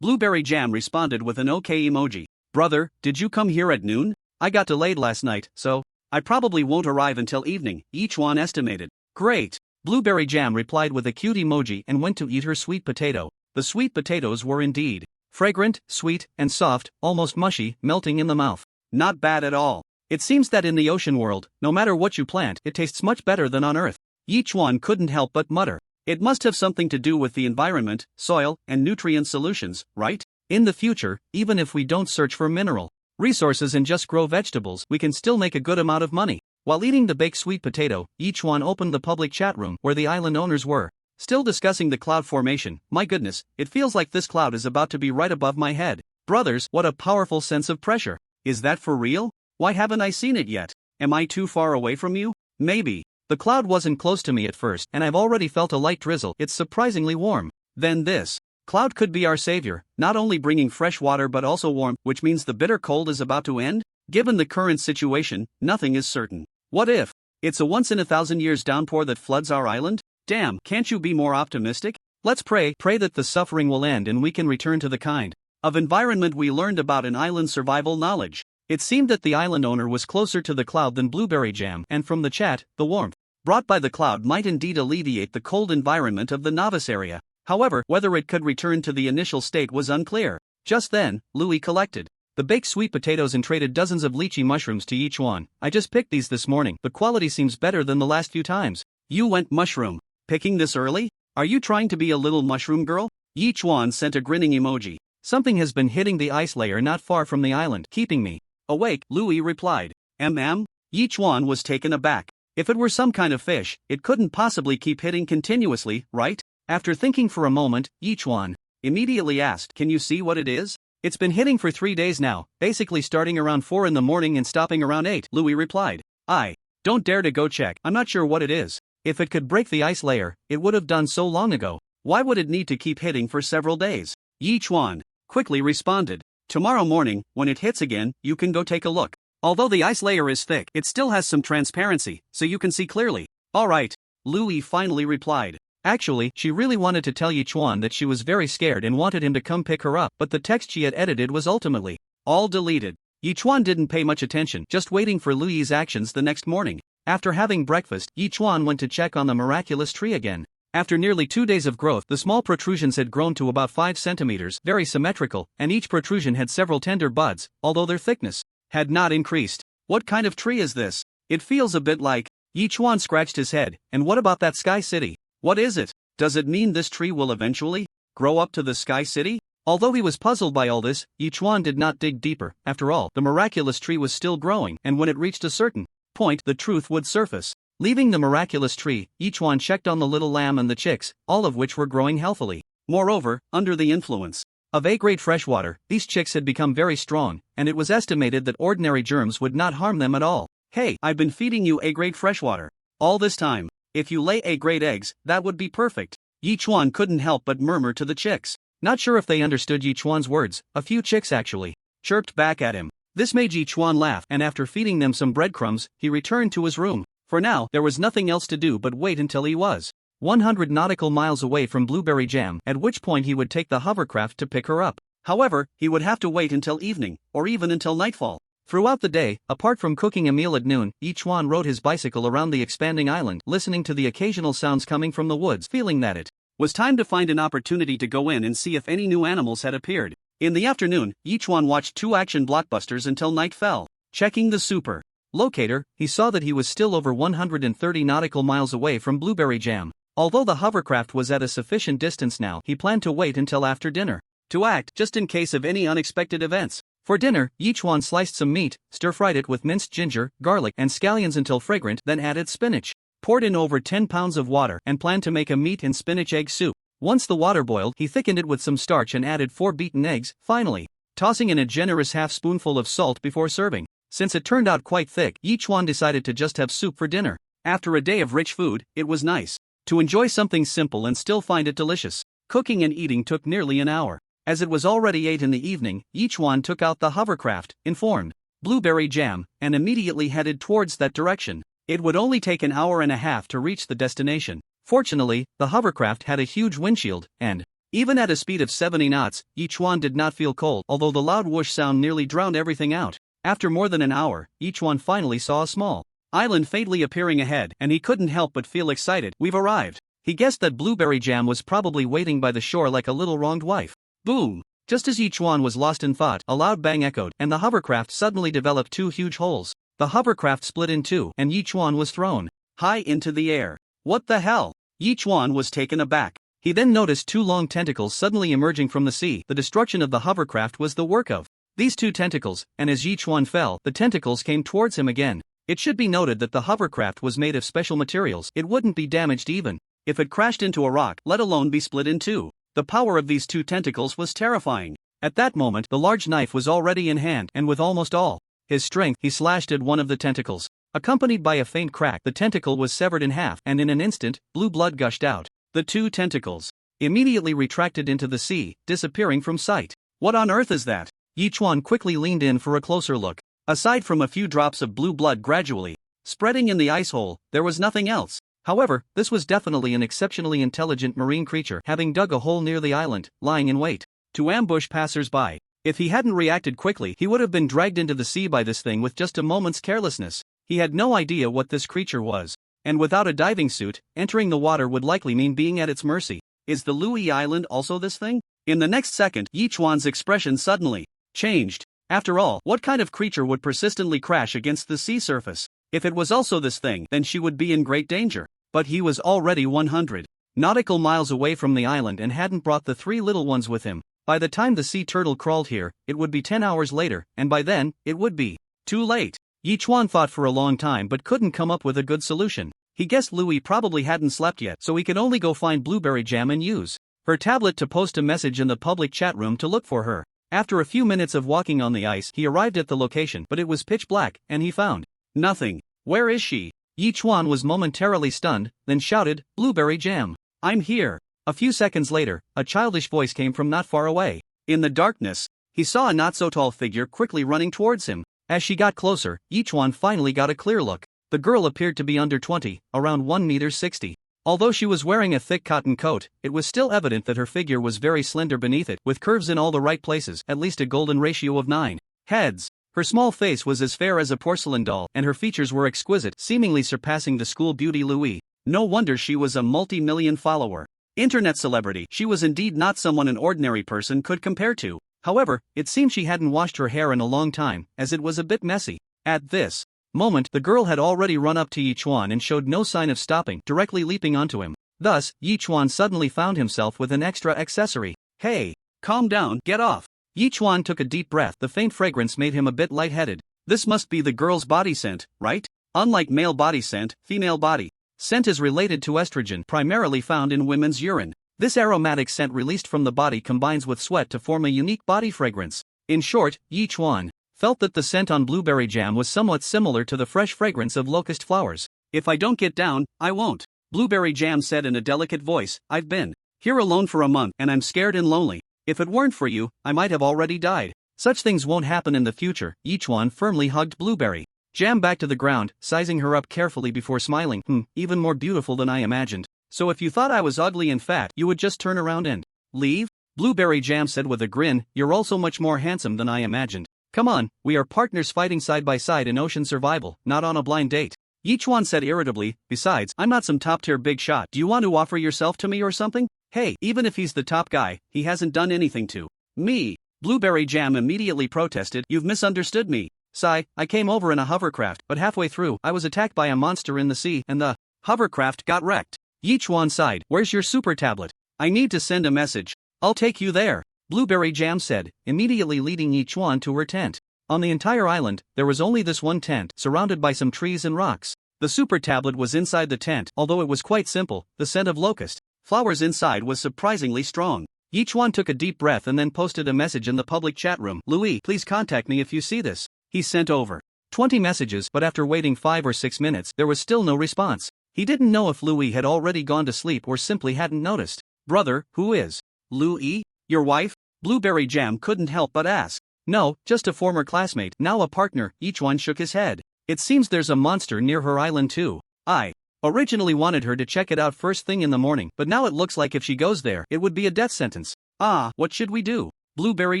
Speaker 2: Blueberry Jam responded with an okay emoji. Brother, did you come here at noon? I got delayed last night, so I probably won't arrive until evening, Yi Chuan estimated. Great. Blueberry Jam replied with a cute emoji and went to eat her sweet potato. The sweet potatoes were indeed fragrant, sweet, and soft, almost mushy, melting in the mouth. Not bad at all. It seems that in the ocean world, no matter what you plant, it tastes much better than on Earth. Yi Chuan couldn't help but mutter. It must have something to do with the environment, soil, and nutrient solutions, right? In the future, even if we don't search for mineral resources and just grow vegetables, we can still make a good amount of money. While eating the baked sweet potato, Yi Chuan opened the public chat room where the island owners were still discussing the cloud formation. My goodness, it feels like this cloud is about to be right above my head. Brothers, what a powerful sense of pressure. Is that for real? Why haven't I seen it yet? Am I too far away from you? Maybe. The cloud wasn't close to me at first, and I've already felt a light drizzle. It's surprisingly warm. Then this cloud could be our savior, not only bringing fresh water but also warmth, which means the bitter cold is about to end? Given the current situation, nothing is certain. What if it's a once-in-a-thousand-years downpour that floods our island? Damn, can't you be more optimistic? Let's pray that the suffering will end and we can return to the kind of environment we learned about in island survival knowledge. It seemed that the island owner was closer to the cloud than blueberry jam, and from the chat, the warmth brought by the cloud might indeed alleviate the cold environment of the novice area. However, whether it could return to the initial state was unclear. Just then, Louis collected the baked sweet potatoes and traded dozens of lychee mushrooms to each one. I just picked these this morning. The quality seems better than the last few times. You went mushroom picking this early? Are you trying to be a little mushroom girl? Yi Chuan sent a grinning emoji. Something has been hitting the ice layer not far from the island, keeping me awake, Louis replied. Yi Chuan was taken aback. If it were some kind of fish, it couldn't possibly keep hitting continuously, right? After thinking for a moment, Yi Chuan immediately asked, can you see what it is? It's been hitting for 3 days now, basically starting around 4 in the morning and stopping around 8, Louis replied. I don't dare to go check, I'm not sure what it is. If it could break the ice layer, it would have done so long ago. Why would it need to keep hitting for several days? Yi Chuan quickly responded. Tomorrow morning, when it hits again, you can go take a look. Although the ice layer is thick, it still has some transparency, so you can see clearly. Alright, Louis finally replied. Actually, she really wanted to tell Yi Chuan that she was very scared and wanted him to come pick her up, but the text she had edited was ultimately all deleted. Yi Chuan didn't pay much attention, just waiting for Louis's actions the next morning. After having breakfast, Yi Chuan went to check on the miraculous tree again. After nearly 2 days of growth, the small protrusions had grown to about 5 centimeters, very symmetrical, and each protrusion had several tender buds, although their thickness had not increased. What kind of tree is this? It feels a bit like. Yi Chuan scratched his head. And what about that sky city? What is it? Does it mean this tree will eventually grow up to the sky city? Although he was puzzled by all this, Yi Chuan did not dig deeper. After all, the miraculous tree was still growing, and when it reached a certain point, the truth would surface. Leaving the miraculous tree, Yi Chuan checked on the little lamb and the chicks, all of which were growing healthily. Moreover, under the influence of A-grade freshwater, these chicks had become very strong, and it was estimated that ordinary germs would not harm them at all. Hey, I've been feeding you A-grade freshwater all this time. If you lay A-grade eggs, that would be perfect. Yi Chuan couldn't help but murmur to the chicks. Not sure if they understood Yi Chuan's words, a few chicks actually chirped back at him. This made Yi Chuan laugh, and after feeding them some breadcrumbs, he returned to his room. For now, there was nothing else to do but wait until he was 100 nautical miles away from Blueberry Jam, at which point he would take the hovercraft to pick her up. However, he would have to wait until evening, or even until nightfall. Throughout the day, apart from cooking a meal at noon, Yi Chuan rode his bicycle around the expanding island, listening to the occasional sounds coming from the woods, feeling that it was time to find an opportunity to go in and see if any new animals had appeared. In the afternoon, Yi Chuan watched 2 action blockbusters until night fell. Checking the super locator, he saw that he was still over 130 nautical miles away from Blueberry Jam. Although the hovercraft was at a sufficient distance now, he planned to wait until after dinner to act, just in case of any unexpected events. For dinner, Yi Chuan sliced some meat, stir-fried it with minced ginger, garlic, and scallions until fragrant, then added spinach, poured in over 10 pounds of water, and planned to make a meat and spinach egg soup. Once the water boiled, he thickened it with some starch and added 4 beaten eggs, finally tossing in a generous half-spoonful of salt before serving. Since it turned out quite thick, Yi Chuan decided to just have soup for dinner. After a day of rich food, it was nice to enjoy something simple and still find it delicious. Cooking and eating took nearly an hour. As it was already 8 in the evening, Yi Chuan took out the hovercraft, informed Blueberry Jam, and immediately headed towards that direction. It would only take an hour and a half to reach the destination. Fortunately, the hovercraft had a huge windshield, and even at a speed of 70 knots, Yi Chuan did not feel cold, although the loud whoosh sound nearly drowned everything out. After more than an hour, Yi Chuan finally saw a small island faintly appearing ahead, and he couldn't help but feel excited. We've arrived. He guessed that Blueberry Jam was probably waiting by the shore like a little wronged wife. Boom! Just as Yi Chuan was lost in thought, a loud bang echoed, and the hovercraft suddenly developed 2 huge holes. The hovercraft split in 2, and Yi Chuan was thrown high into the air. What the hell? Yi Chuan was taken aback. He then noticed 2 long tentacles suddenly emerging from the sea. The destruction of the hovercraft was the work of these 2 tentacles, and as Yi Chuan fell, the tentacles came towards him again. It should be noted that the hovercraft was made of special materials. It wouldn't be damaged even if it crashed into a rock, let alone be split in 2. The power of these 2 tentacles was terrifying. At that moment, the large knife was already in hand, and with almost all his strength, he slashed at one of the tentacles. Accompanied by a faint crack, the tentacle was severed in half, and in an instant, blue blood gushed out. The 2 tentacles immediately retracted into the sea, disappearing from sight. What on earth is that? Yichuan quickly leaned in for a closer look. Aside from a few drops of blue blood gradually spreading in the ice hole, there was nothing else. However, this was definitely an exceptionally intelligent marine creature, having dug a hole near the island, lying in wait to ambush passers-by. If he hadn't reacted quickly, he would have been dragged into the sea by this thing with just a moment's carelessness. He had no idea what this creature was, and without a diving suit, entering the water would likely mean being at its mercy. Is the Louis Island also this thing? In the next second, Yichuan's expression suddenly changed. After all, what kind of creature would persistently crash against the sea surface? If it was also this thing, then she would be in great danger. But he was already 100 nautical miles away from the island and hadn't brought the 3 little ones with him. By the time the sea turtle crawled here, it would be 10 hours later, and by then, it would be too late. Yichuan thought for a long time but couldn't come up with a good solution. He guessed Louis probably hadn't slept yet, so he could only go find Blueberry Jam and use her tablet to post a message in the public chat room to look for her. After a few minutes of walking on the ice, he arrived at the location, but it was pitch black, and he found nothing. Where is she? Yichuan was momentarily stunned, then shouted, "Blueberry Jam! I'm here!" A few seconds later, a childish voice came from not far away. In the darkness, he saw a not-so-tall figure quickly running towards him. As she got closer, Yichuan finally got a clear look. The girl appeared to be under 20, around 1.60 meters. Although she was wearing a thick cotton coat, it was still evident that her figure was very slender beneath it, with curves in all the right places, at least a golden ratio of 9 heads. Her small face was as fair as a porcelain doll, and her features were exquisite, seemingly surpassing the school beauty Louis. No wonder she was a multi-million follower internet celebrity. She was indeed not someone an ordinary person could compare to. However, it seemed she hadn't washed her hair in a long time, as it was a bit messy. At this moment, the girl had already run up to Yichuan and showed no sign of stopping, directly leaping onto him. Thus, Yichuan suddenly found himself with an extra accessory. Hey, calm down, get off. Yichuan took a deep breath. The faint fragrance made him a bit lightheaded. This must be the girl's body scent, right? Unlike male body scent, female body scent is related to estrogen, primarily found in women's urine. This aromatic scent released from the body combines with sweat to form a unique body fragrance. In short, Yichuan felt that the scent on Blueberry Jam was somewhat similar to the fresh fragrance of locust flowers. If I don't get down, I won't. Blueberry Jam said in a delicate voice. I've been here alone for a month and I'm scared and lonely. If it weren't for you, I might have already died. Such things won't happen in the future. Yichuan firmly hugged Blueberry Jam back to the ground, sizing her up carefully before smiling. Even more beautiful than I imagined. So if you thought I was ugly and fat, you would just turn around and leave? Blueberry Jam said with a grin. You're also much more handsome than I imagined. Come on, we are partners fighting side by side in ocean survival, not on a blind date. Yichuan said irritably. Besides, I'm not some top-tier big shot. Do you want to offer yourself to me or something? Hey, even if he's the top guy, he hasn't done anything to me. Blueberry Jam immediately protested. You've misunderstood me. Sigh, I came over in a hovercraft, but halfway through, I was attacked by a monster in the sea, and the hovercraft got wrecked. Yichuan sighed. Where's your super tablet? I need to send a message. I'll take you there, Blueberry Jam said, immediately leading Yichuan to her tent. On the entire island, there was only this one tent, surrounded by some trees and rocks. The super tablet was inside the tent, although it was quite simple. The scent of locust flowers inside was surprisingly strong. Yichuan took a deep breath and then posted a message in the public chat room. Louis, please contact me if you see this. He sent over 20 messages, but after waiting 5 or 6 minutes, there was still no response. He didn't know if Louis had already gone to sleep or simply hadn't noticed. Brother, who is Louis? Your wife? Blueberry Jam couldn't help but ask. No, just a former classmate, now a partner. Yichuan shook his head. It seems there's a monster near her island too. I originally wanted her to check it out first thing in the morning, but now it looks like if she goes there, it would be a death sentence. What should we do? Blueberry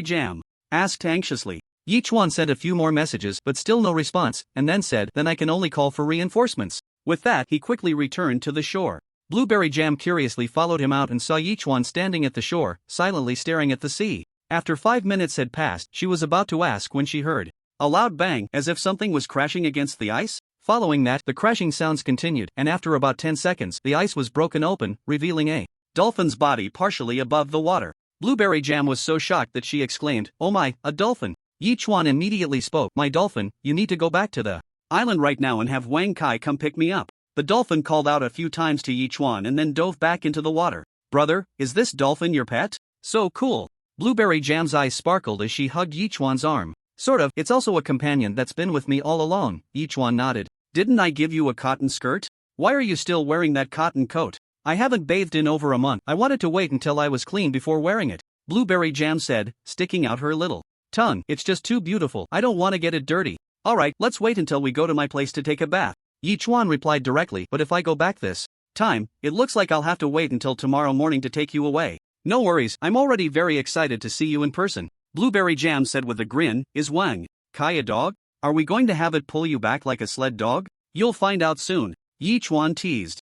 Speaker 2: Jam asked anxiously. Yichuan sent a few more messages but still no response, and then said, then I can only call for reinforcements. With that, he quickly returned to the shore. Blueberry Jam curiously followed him out and saw Yichuan standing at the shore, silently staring at the sea. After 5 minutes had passed, she was about to ask when she heard a loud bang, as if something was crashing against the ice. Following that, the crashing sounds continued, and after about 10 seconds, the ice was broken open, revealing a dolphin's body partially above the water. Blueberry Jam was so shocked that she exclaimed, "Oh my, a dolphin!" Yichuan immediately spoke. My dolphin, you need to go back to the island right now and have Wang Kai come pick me up. The dolphin called out a few times to Yichuan and then dove back into the water. Brother, is this dolphin your pet? So cool. Blueberry Jam's eyes sparkled as she hugged Yichuan's arm. Sort of, it's also a companion that's been with me all along. Yichuan nodded. Didn't I give you a cotton skirt? Why are you still wearing that cotton coat? I haven't bathed in over a month. I wanted to wait until I was clean before wearing it. Blueberry Jam said, sticking out her little tongue. It's just too beautiful. I don't want to get it dirty. Alright, let's wait until we go to my place to take a bath. Yi Chuan replied directly, but if I go back this time, it looks like I'll have to wait until tomorrow morning to take you away. No worries, I'm already very excited to see you in person. Blueberry Jam said with a grin, is Wang Kai a dog? Are we going to have it pull you back like a sled dog? You'll find out soon. Yi Chuan teased.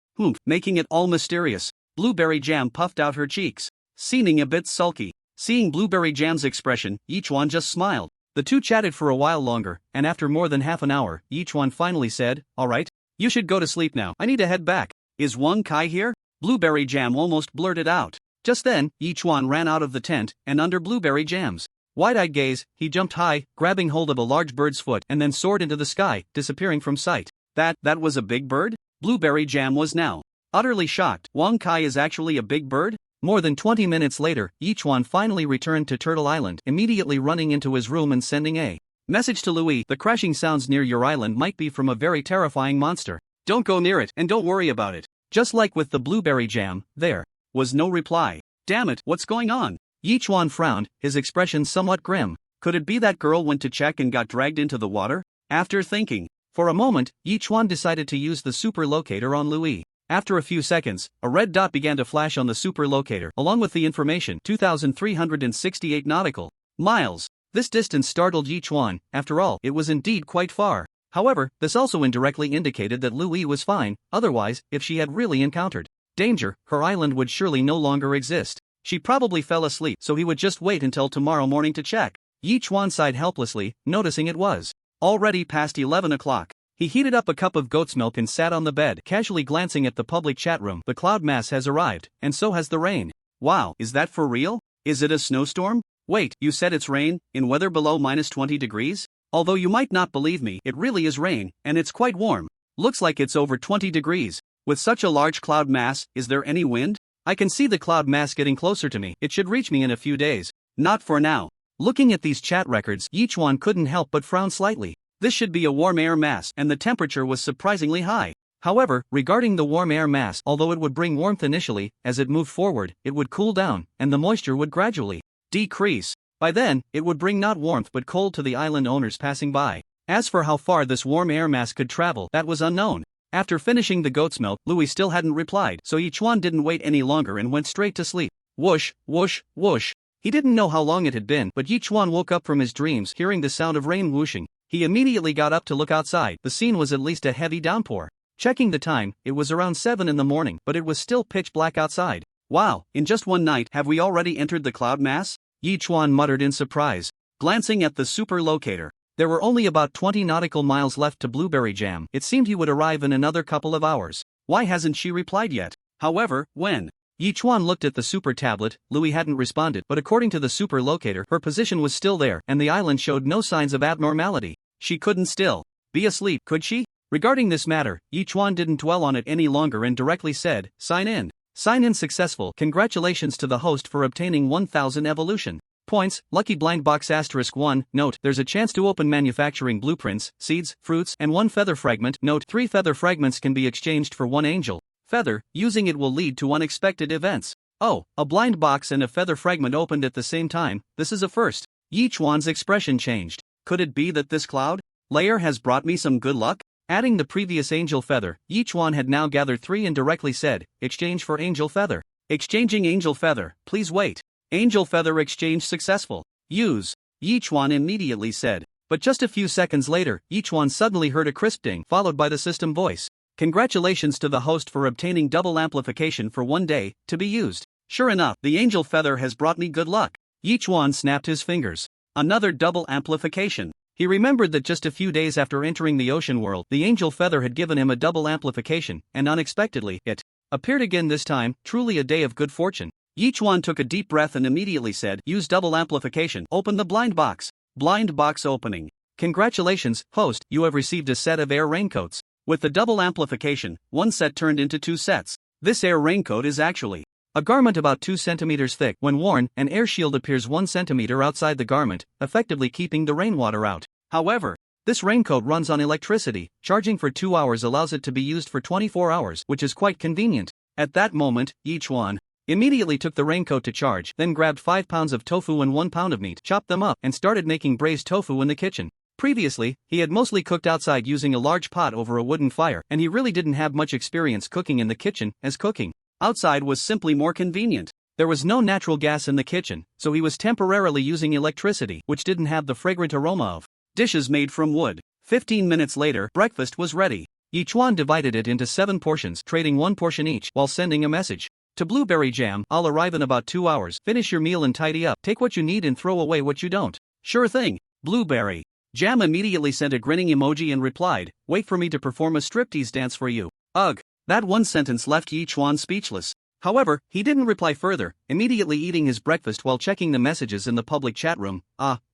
Speaker 2: Making it all mysterious. Blueberry Jam puffed out her cheeks, seeming a bit sulky. Seeing Blueberry Jam's expression, Yi Chuan just smiled. The two chatted for a while longer, and after more than half an hour, Yi Chuan finally said, alright, you should go to sleep now. I need to head back. Is Wang Kai here? Blueberry Jam almost blurted out. Just then, Yi Chuan ran out of the tent, and under Blueberry Jam's wide-eyed gaze, he jumped high, grabbing hold of a large bird's foot and then soared into the sky, disappearing from sight. That was a big bird? Blueberry Jam was now utterly shocked. Wang Kai is actually a big bird? More than 20 minutes later, Yi Chuan finally returned to Turtle Island, immediately running into his room and sending a message to Louis. The crashing sounds near your island might be from a very terrifying monster. Don't go near it, and don't worry about it. Just like with the Blueberry Jam, there was no reply. Damn it, what's going on? Yi Chuan frowned, his expression somewhat grim. Could it be that girl went to check and got dragged into the water? After thinking for a moment, Yi Chuan decided to use the super locator on Louis. After a few seconds, a red dot began to flash on the super locator, along with the information 2,368 nautical miles. This distance startled Yi Chuan. After all, it was indeed quite far. However, this also indirectly indicated that Louis was fine. Otherwise, if she had really encountered danger, her island would surely no longer exist. She probably fell asleep, so he would just wait until tomorrow morning to check. Yi Chuan sighed helplessly, noticing it was already past 11 o'clock. He heated up a cup of goat's milk and sat on the bed, casually glancing at the public chat room. The cloud mass has arrived, and so has the rain. Wow, is that for real? Is it a snowstorm? Wait, you said it's rain, in weather below -20 degrees? Although you might not believe me, it really is rain, and it's quite warm. Looks like it's over 20 degrees. With such a large cloud mass, is there any wind? I can see the cloud mass getting closer to me. It should reach me in a few days. Not for now. Looking at these chat records, Yi Chuan couldn't help but frown slightly. This should be a warm air mass, and the temperature was surprisingly high. However, regarding the warm air mass, although it would bring warmth initially, as it moved forward, it would cool down, and the moisture would gradually decrease. By then, it would bring not warmth but cold to the island owners passing by. As for how far this warm air mass could travel, that was unknown. After finishing the goat's milk, Louis still hadn't replied, so Yi Chuan didn't wait any longer and went straight to sleep. Whoosh, whoosh, whoosh. He didn't know how long it had been, but Yi Chuan woke up from his dreams hearing the sound of rain whooshing. He immediately got up to look outside. The scene was at least a heavy downpour. Checking the time, it was around 7 in the morning, but it was still pitch black outside. Wow, in just one night have we already entered the cloud mass? Yi Chuan muttered in surprise, glancing at the super locator. There were only about 20 nautical miles left to Blueberry Jam. It seemed he would arrive in another couple of hours. Why hasn't she replied yet? However, when Yi Chuan looked at the super tablet, Louis hadn't responded, but according to the super locator, her position was still there, and the island showed no signs of abnormality. She couldn't still be asleep, could she? Regarding this matter, Yi Chuan didn't dwell on it any longer and directly said, sign in. Sign in successful. Congratulations to the host for obtaining 1000 evolution points. Lucky blind box *1. Note, there's a chance to open manufacturing blueprints, seeds, fruits, and 1 feather fragment. Note, 3 feather fragments can be exchanged for 1 angel feather. Using it will lead to unexpected events. Oh, a blind box and a feather fragment opened at the same time. This is a first. Yi Chuan's expression changed. Could it be that this cloud layer has brought me some good luck? Adding the previous angel feather, Yi Chuan had now gathered 3 and directly said, exchange for angel feather. Exchanging angel feather, please wait. Angel feather exchange successful. Use. Yi Chuan immediately said. But just a few seconds later, Yi Chuan suddenly heard a crisp ding, followed by the system voice. Congratulations to the host for obtaining double amplification for 1 day, to be used. Sure enough, the angel feather has brought me good luck. Yi Chuan snapped his fingers. Another double amplification. He remembered that just a few days after entering the ocean world, the angel feather had given him a double amplification, and unexpectedly, it appeared again this time. Truly a day of good fortune. Yi Chuan took a deep breath and immediately said, use double amplification. Open the blind box. Blind box opening. Congratulations, host, you have received a set of air raincoats. With the double amplification, 1 set turned into 2 sets. This air raincoat is actually a garment about 2 centimeters thick. When worn, an air shield appears 1 centimeter outside the garment, effectively keeping the rainwater out. However, this raincoat runs on electricity. Charging for 2 hours allows it to be used for 24 hours, which is quite convenient. At that moment, Yichuan immediately took the raincoat to charge, then grabbed 5 pounds of tofu and 1 pound of meat, chopped them up, and started making braised tofu in the kitchen. Previously, he had mostly cooked outside using a large pot over a wooden fire, and he really didn't have much experience cooking in the kitchen, as cooking outside was simply more convenient. There was no natural gas in the kitchen, so he was temporarily using electricity, which didn't have the fragrant aroma of dishes made from wood. 15 minutes later, breakfast was ready. Yichuan divided it into 7 portions, trading 1 portion each, while sending a message to Blueberry Jam, "I'll arrive in about 2 hours. Finish your meal and tidy up. Take what you need and throw away what you don't." "Sure thing." Blueberry Jam immediately sent a grinning emoji and replied, "Wait for me to perform a striptease dance for you." Ugh. That one sentence left Yichuan speechless. However, he didn't reply further, immediately eating his breakfast while checking the messages in the public chat room.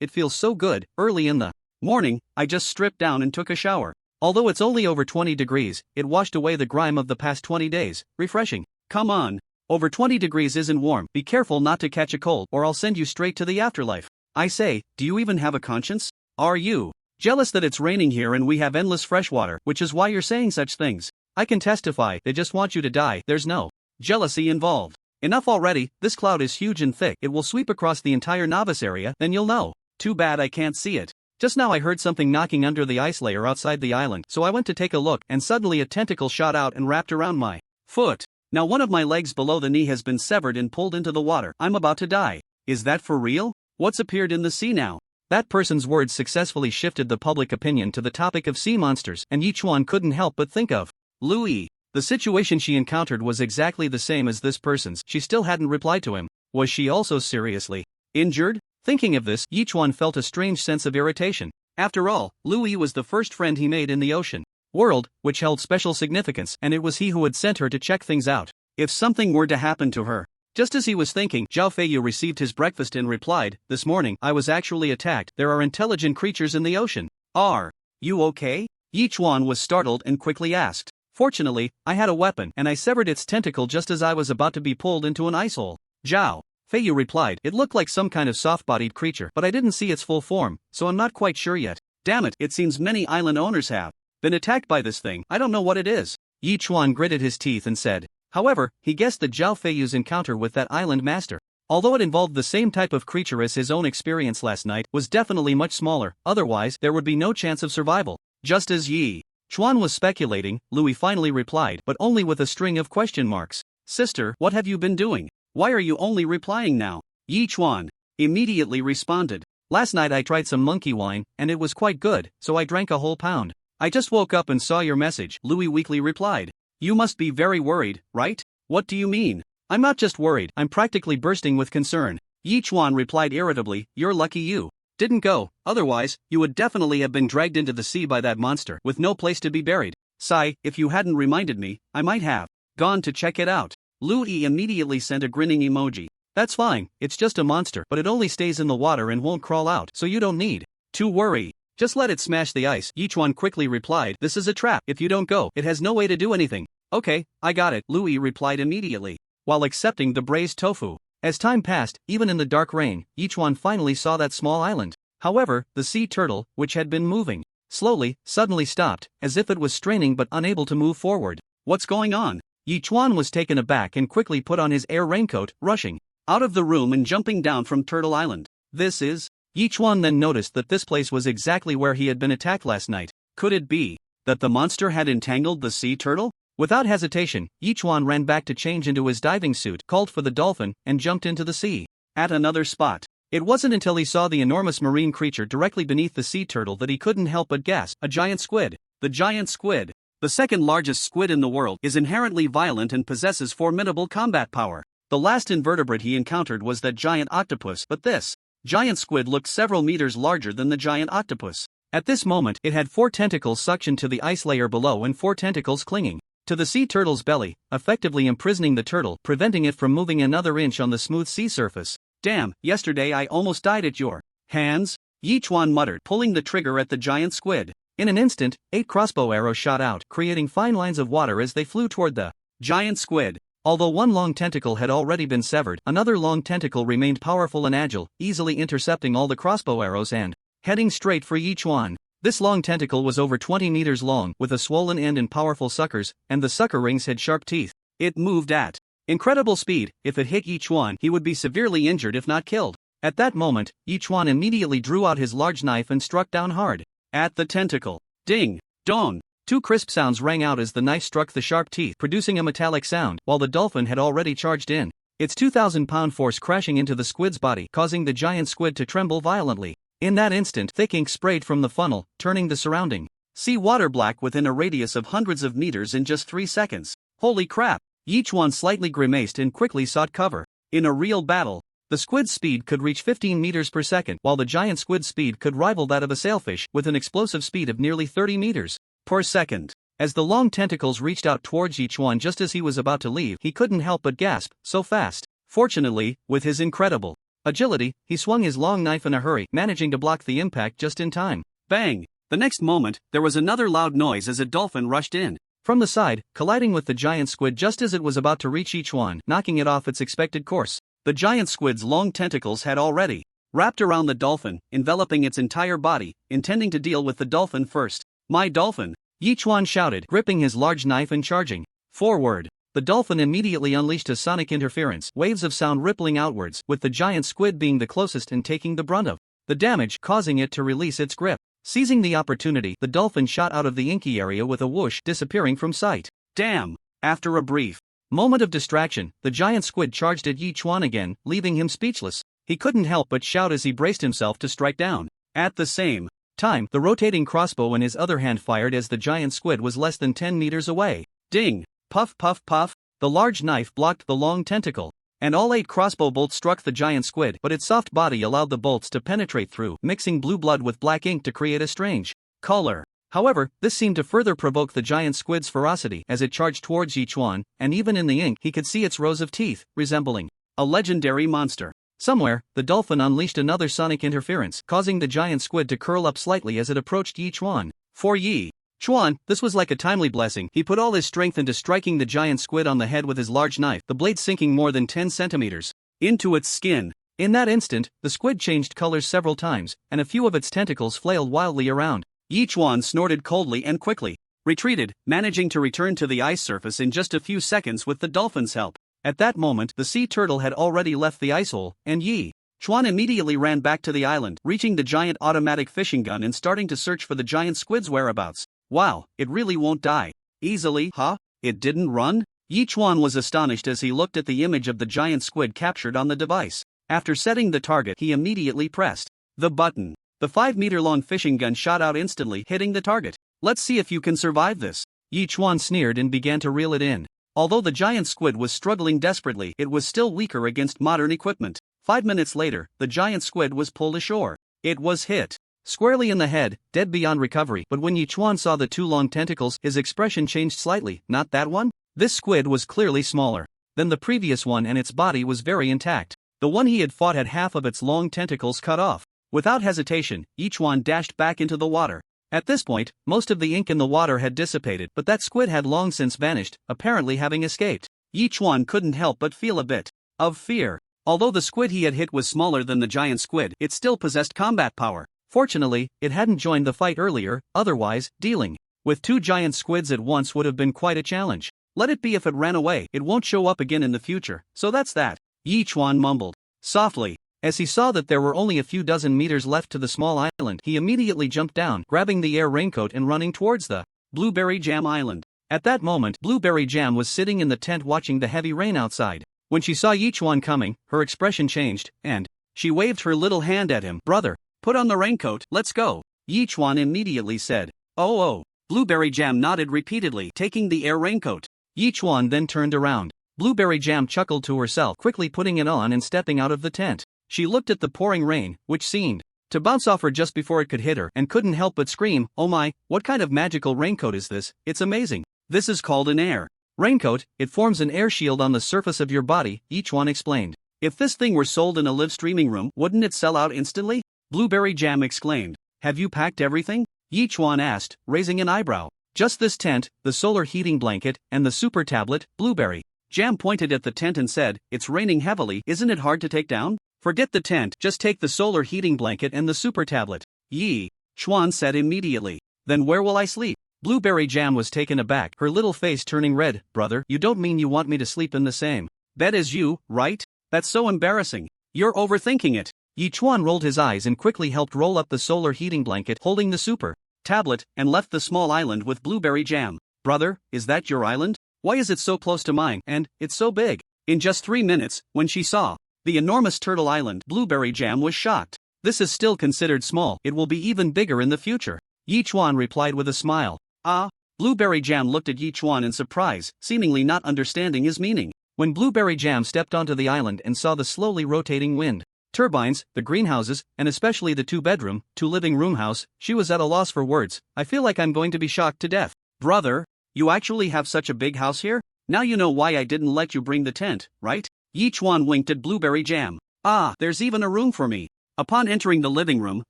Speaker 2: It feels so good. Early in the morning, I just stripped down and took a shower. Although it's only over 20 degrees, it washed away the grime of the past 20 days. Refreshing. Come on. Over 20 degrees isn't warm. Be careful not to catch a cold, or I'll send you straight to the afterlife. I say, do you even have a conscience? Are you jealous that it's raining here and we have endless fresh water, which is why you're saying such things? I can testify, they just want you to die. There's no jealousy involved. Enough already. This cloud is huge and thick. It will sweep across the entire novice area, then you'll know. Too bad I can't see it. Just now I heard something knocking under the ice layer outside the island, so I went to take a look, and suddenly a tentacle shot out and wrapped around my foot. Now one of my legs below the knee has been severed and pulled into the water. I'm about to die. Is that for real? What's appeared in the sea now? That person's words successfully shifted the public opinion to the topic of sea monsters, and Yichuan couldn't help but think of Louis. The situation she encountered was exactly the same as this person's. She still hadn't replied to him. Was she also seriously injured? Thinking of this, Yichuan felt a strange sense of irritation. After all, Louis was the first friend he made in the ocean world, which held special significance, and it was he who had sent her to check things out. If something were to happen to her. Just as he was thinking, Zhao Feiyu received his breakfast and replied, "This morning, I was actually attacked. There are intelligent creatures in the ocean. Are you okay?" Yichuan was startled and quickly asked. "Fortunately, I had a weapon, and I severed its tentacle just as I was about to be pulled into an ice hole." Zhao Feiyu replied, "It looked like some kind of soft-bodied creature, but I didn't see its full form, so I'm not quite sure yet." Damn it, it seems many island owners have been attacked by this thing. I don't know what it is. Yichuan gritted his teeth and said. However, he guessed that Zhao Feiyu's encounter with that island master, although it involved the same type of creature as his own experience last night, was definitely much smaller, otherwise there would be no chance of survival. Just as Yi Chuan was speculating, Louis finally replied, but only with a string of question marks. "Sister, what have you been doing? Why are you only replying now?" Yi Chuan immediately responded. "Last night I tried some monkey wine, and it was quite good, so I drank a whole pound. I just woke up and saw your message," Louis weakly replied. "You must be very worried, right?" "What do you mean?" "I'm not just worried, I'm practically bursting with concern." Yi Chuan replied irritably, "You're lucky you didn't go, otherwise, you would definitely have been dragged into the sea by that monster, with no place to be buried. Sigh, if you hadn't reminded me, I might have gone to check it out." Louis immediately sent a grinning emoji. "That's fine, it's just a monster, but it only stays in the water and won't crawl out, so you don't need to worry. Just let it smash the ice." Yichuan quickly replied, "This is a trap. If you don't go, it has no way to do anything." "Okay, I got it," Louis replied immediately, while accepting the braised tofu. As time passed, even in the dark rain, Yichuan finally saw that small island. However, the sea turtle, which had been moving slowly, suddenly stopped, as if it was straining but unable to move forward. "What's going on?" Yichuan was taken aback and quickly put on his air raincoat, rushing out of the room and jumping down from Turtle Island. "This is..." Yichuan then noticed that this place was exactly where he had been attacked last night. Could it be that the monster had entangled the sea turtle? Without hesitation, Yichuan ran back to change into his diving suit, called for the dolphin, and jumped into the sea. At another spot, it wasn't until he saw the enormous marine creature directly beneath the sea turtle that he couldn't help but gasp. A giant squid. The giant squid, the second largest squid in the world, is inherently violent and possesses formidable combat power. The last invertebrate he encountered was that giant octopus, but this giant squid looked several meters larger than the giant octopus. At this moment, it had 4 tentacles suctioned to the ice layer below and 4 tentacles clinging to the sea turtle's belly, effectively imprisoning the turtle, preventing it from moving another inch on the smooth sea surface. "Damn, yesterday I almost died at your hands," Yichuan muttered, pulling the trigger at the giant squid. In an instant, 8 crossbow arrows shot out, creating fine lines of water as they flew toward the giant squid. Although one long tentacle had already been severed, another long tentacle remained powerful and agile, easily intercepting all the crossbow arrows and heading straight for Yichuan. This long tentacle was over 20 meters long, with a swollen end and powerful suckers, and the sucker rings had sharp teeth. It moved at incredible speed. If it hit Yichuan, he would be severely injured if not killed. At that moment, Yichuan immediately drew out his large knife and struck down hard at the tentacle. Ding! Dong! Two crisp sounds rang out as the knife struck the sharp teeth, producing a metallic sound, while the dolphin had already charged in, its 2,000-pound force crashing into the squid's body, causing the giant squid to tremble violently. In that instant, thick ink sprayed from the funnel, turning the surrounding sea water black within a radius of hundreds of meters in just 3 seconds. Holy crap! Yichuan slightly grimaced and quickly sought cover. In a real battle, the squid's speed could reach 15 meters per second, while the giant squid's speed could rival that of a sailfish with an explosive speed of nearly 30 meters per second. As the long tentacles reached out towards Yichuan just as he was about to leave, he couldn't help but gasp, so fast. Fortunately, with his incredible agility, he swung his long knife in a hurry, managing to block the impact just in time. Bang! The next moment, there was another loud noise as a dolphin rushed in from the side, colliding with the giant squid just as it was about to reach Yichuan, knocking it off its expected course. The giant squid's long tentacles had already wrapped around the dolphin, enveloping its entire body, intending to deal with the dolphin first. My dolphin! Yichuan shouted, gripping his large knife and charging forward. The dolphin immediately unleashed a sonic interference, waves of sound rippling outwards, with the giant squid being the closest and taking the brunt of the damage, causing it to release its grip. Seizing the opportunity, the dolphin shot out of the inky area with a whoosh, disappearing from sight. Damn! After a brief moment of distraction, the giant squid charged at Yichuan again, leaving him speechless. He couldn't help but shout as he braced himself to strike down. At the same time, the rotating crossbow in his other hand fired as the giant squid was less than 10 meters away. Ding! Puff puff puff! The large knife blocked the long tentacle, and all 8 crossbow bolts struck the giant squid, but its soft body allowed the bolts to penetrate through, mixing blue blood with black ink to create a strange color. However, this seemed to further provoke the giant squid's ferocity as it charged towards Yichuan, and even in the ink he could see its rows of teeth, resembling a legendary monster. Somewhere, the dolphin unleashed another sonic interference, causing the giant squid to curl up slightly as it approached Yichuan. For Yichuan, this was like a timely blessing. He put all his strength into striking the giant squid on the head with his large knife, the blade sinking more than 10 centimeters into its skin. In that instant, the squid changed colors several times, and a few of its tentacles flailed wildly around. Yichuan snorted coldly and quickly retreated, managing to return to the ice surface in just a few seconds with the dolphin's help. At that moment, the sea turtle had already left the ice hole, and Yichuan immediately ran back to the island, reaching the giant automatic fishing gun and starting to search for the giant squid's whereabouts. Wow, it really won't die easily, huh? It didn't run? Yichuan was astonished as he looked at the image of the giant squid captured on the device. After setting the target, he immediately pressed the button. The 5-meter-long fishing gun shot out instantly, hitting the target. Let's see if you can survive this. Yichuan sneered and began to reel it in. Although the giant squid was struggling desperately, it was still weaker against modern equipment. 5 minutes later, the giant squid was pulled ashore. It was hit squarely in the head, dead beyond recovery. But when Yichuan saw the 2 long tentacles, his expression changed slightly. Not that one? This squid was clearly smaller than the previous one, and its body was very intact. The one he had fought had half of its long tentacles cut off. Without hesitation, Yichuan dashed back into the water. At this point, most of the ink in the water had dissipated, but that squid had long since vanished, apparently having escaped. Yichuan couldn't help but feel a bit of fear. Although the squid he had hit was smaller than the giant squid, it still possessed combat power. Fortunately, it hadn't joined the fight earlier, otherwise, dealing with 2 giant squids at once would have been quite a challenge. Let it be if it ran away, it won't show up again in the future, so that's that. Yichuan mumbled softly. As he saw that there were only a few dozen meters left to the small island, he immediately jumped down, grabbing the air raincoat and running towards the Blueberry Jam Island. At that moment, Blueberry Jam was sitting in the tent watching the heavy rain outside. When she saw Yichuan coming, her expression changed, and she waved her little hand at him. Brother, put on the raincoat, let's go. Yichuan immediately said, Oh. Blueberry Jam nodded repeatedly, taking the air raincoat. Yichuan then turned around. Blueberry Jam chuckled to herself, quickly putting it on and stepping out of the tent. She looked at the pouring rain, which seemed to bounce off her just before it could hit her, and couldn't help but scream, Oh my, what kind of magical raincoat is this? It's amazing. This is called an air raincoat. It forms an air shield on the surface of your body, Yichuan explained. If this thing were sold in a live streaming room, wouldn't it sell out instantly? Blueberry Jam exclaimed. Have you packed everything? Yichuan asked, raising an eyebrow. Just this tent, the solar heating blanket, and the super tablet. Blueberry Jam pointed at the tent and said, It's raining heavily, isn't it hard to take down? Forget the tent, just take the solar heating blanket and the super tablet. Yichuan said immediately. Then where will I sleep? Blueberry Jam was taken aback, her little face turning red. Brother, you don't mean you want me to sleep in the same bed as you, right? That's so embarrassing. You're overthinking it. Yi Chuan rolled his eyes and quickly helped roll up the solar heating blanket holding the super tablet and left the small island with Blueberry Jam. Brother, is that your island? Why is it so close to mine, and it's so big? In just 3 minutes, when she saw the enormous turtle island, Blueberry Jam was shocked. This is still considered small, it will be even bigger in the future. Yi Chuan replied with a smile. Ah? Blueberry Jam looked at Yi Chuan in surprise, seemingly not understanding his meaning. When Blueberry Jam stepped onto the island and saw the slowly rotating wind turbines, the greenhouses, and especially the 2-bedroom, 2-living-room house, she was at a loss for words. I feel like I'm going to be shocked to death. Brother, you actually have such a big house here? Now you know why I didn't let you bring the tent, right? Yi Chuan winked at Blueberry Jam. Ah, there's even a room for me. Upon entering the living room,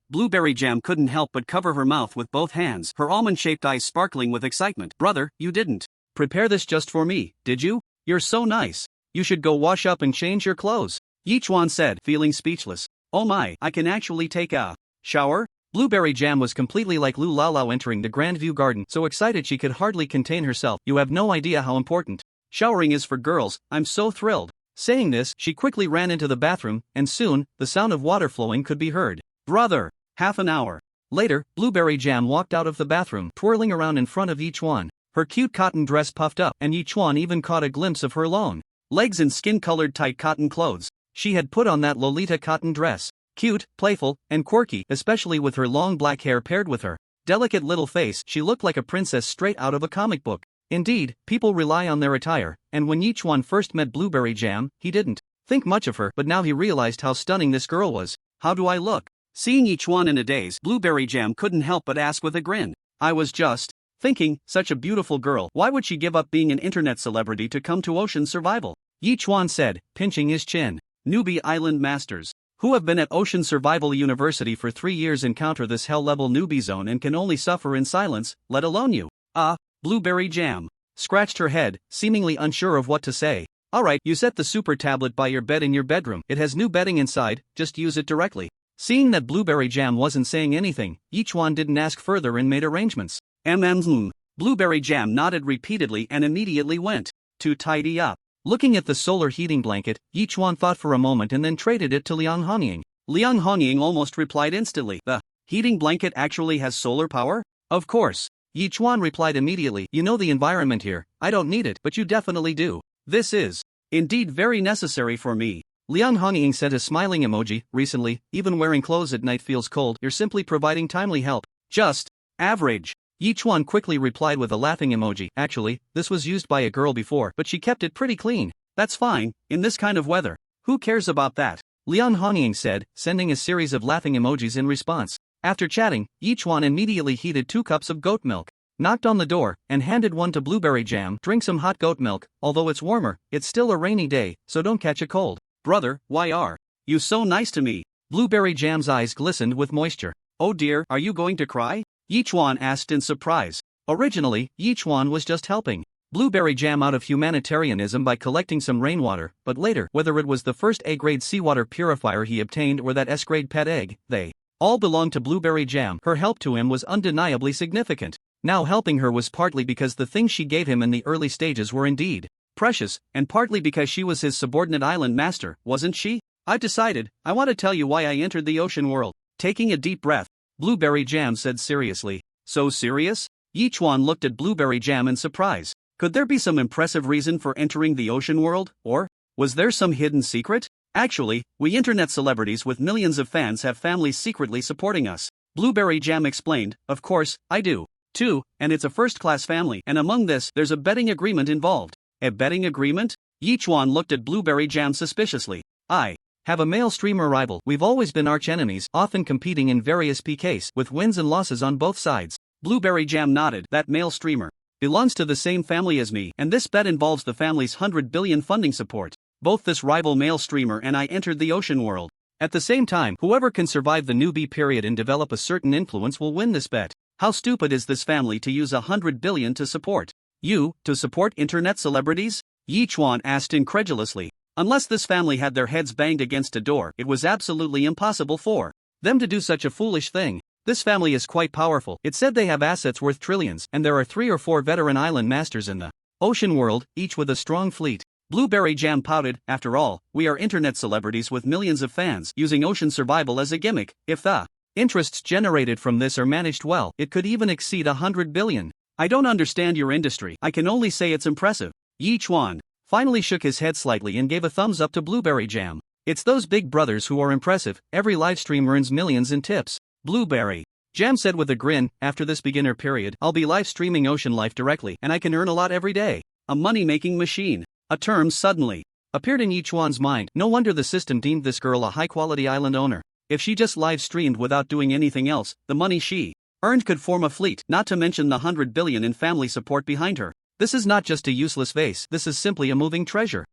Speaker 2: Blueberry Jam couldn't help but cover her mouth with both hands, her almond-shaped eyes sparkling with excitement. Brother, you didn't prepare this just for me, did you? You're so nice. You should go wash up and change your clothes. Yi Chuan said, feeling speechless. Oh my, I can actually take a shower? Blueberry Jam was completely like Lu Laolao entering the Grandview Garden, so excited she could hardly contain herself. You have no idea how important showering is for girls, I'm so thrilled. Saying this, she quickly ran into the bathroom, and soon, the sound of water flowing could be heard. Brother! Half an hour later, Blueberry Jam walked out of the bathroom, twirling around in front of Yi Chuan. Her cute cotton dress puffed up, and Yi Chuan even caught a glimpse of her long legs in skin-colored tight cotton clothes. She had put on that Lolita cotton dress. Cute, playful, and quirky, especially with her long black hair paired with her delicate little face, she looked like a princess straight out of a comic book. Indeed, people rely on their attire, and when Yi Chuan first met Blueberry Jam, he didn't think much of her, but now he realized how stunning this girl was. How do I look? Seeing Yi Chuan in a daze, Blueberry Jam couldn't help but ask with a grin. I was just thinking, such a beautiful girl, why would she give up being an internet celebrity to come to ocean survival? Yi Chuan said, pinching his chin. Newbie Island Masters who have been at Ocean Survival University for 3 years encounter this hell-level newbie zone and can only suffer in silence, let alone you. Blueberry Jam scratched her head, seemingly unsure of what to say. Alright, you set the super tablet by your bed in your bedroom. It has new bedding inside, just use it directly. Seeing that Blueberry Jam wasn't saying anything, Yi Chuan didn't ask further and made arrangements. Blueberry Jam nodded repeatedly and immediately went to tidy up. Looking at the solar heating blanket, Yi Chuan thought for a moment and then traded it to Liang Hongying. Liang Hongying almost replied instantly. The heating blanket actually has solar power? Of course. Yi Chuan replied immediately. You know the environment here, I don't need it, but you definitely do. This is indeed very necessary for me. Liang Hongying sent a smiling emoji. Recently, even wearing clothes at night feels cold. You're simply providing timely help. Just average. Yi Chuan quickly replied with a laughing emoji. Actually, this was used by a girl before, but she kept it pretty clean. That's fine, in this kind of weather. Who cares about that? Liang Hongying said, sending a series of laughing emojis in response. After chatting, Yi Chuan immediately heated 2 cups of goat milk, knocked on the door, and handed one to Blueberry Jam. Drink some hot goat milk. Although it's warmer, it's still a rainy day, so don't catch a cold. Brother, why are you so nice to me? Blueberry Jam's eyes glistened with moisture. Oh dear, are you going to cry? Yi Chuan asked in surprise. Originally, Yi Chuan was just helping Blueberry Jam out of humanitarianism by collecting some rainwater, but later, whether it was the first A-grade seawater purifier he obtained or that S-grade pet egg, they all belonged to Blueberry Jam. Her help to him was undeniably significant. Now helping her was partly because the things she gave him in the early stages were indeed precious, and partly because she was his subordinate island master, wasn't she? I've decided, I want to tell you why I entered the ocean world. Taking a deep breath, Blueberry Jam said seriously. So serious? Yi Chuan looked at Blueberry Jam in surprise. Could there be some impressive reason for entering the ocean world, or was there some hidden secret? Actually, we internet celebrities with millions of fans have families secretly supporting us. Blueberry Jam explained. Of course, I do, too, and it's a first-class family, and among this, there's a betting agreement involved. A betting agreement? Yi Chuan looked at Blueberry Jam suspiciously. I have a male streamer rival. We've always been arch enemies, often competing in various PKs, with wins and losses on both sides. Blueberry Jam nodded. That male streamer belongs to the same family as me, and this bet involves the family's 100 billion funding support. Both this rival male streamer and I entered the ocean world at the same time. Whoever can survive the newbie period and develop a certain influence will win this bet. How stupid is this family to use 100 billion to support you, to support internet celebrities? Yi Chuan asked incredulously. Unless this family had their heads banged against a door, it was absolutely impossible for them to do such a foolish thing. This family is quite powerful. It said they have assets worth trillions, and there are 3 or 4 veteran island masters in the ocean world, each with a strong fleet. Blueberry Jam pouted, after all, we are internet celebrities with millions of fans, using ocean survival as a gimmick. If the interests generated from this are managed well, it could even exceed 100 billion. I don't understand your industry. I can only say it's impressive. Yi Chuan finally shook his head slightly and gave a thumbs up to Blueberry Jam. It's those big brothers who are impressive. Every livestream earns millions in tips. Blueberry Jam said with a grin, after this beginner period, I'll be live streaming Ocean Life directly, and I can earn a lot every day. A money-making machine. A term suddenly appeared in Yi Chuan's mind. No wonder the system deemed this girl a high-quality island owner. If she just live-streamed without doing anything else, the money she earned could form a fleet, not to mention the 100 billion in family support behind her. This is not just a useless vase, this is simply a moving treasure.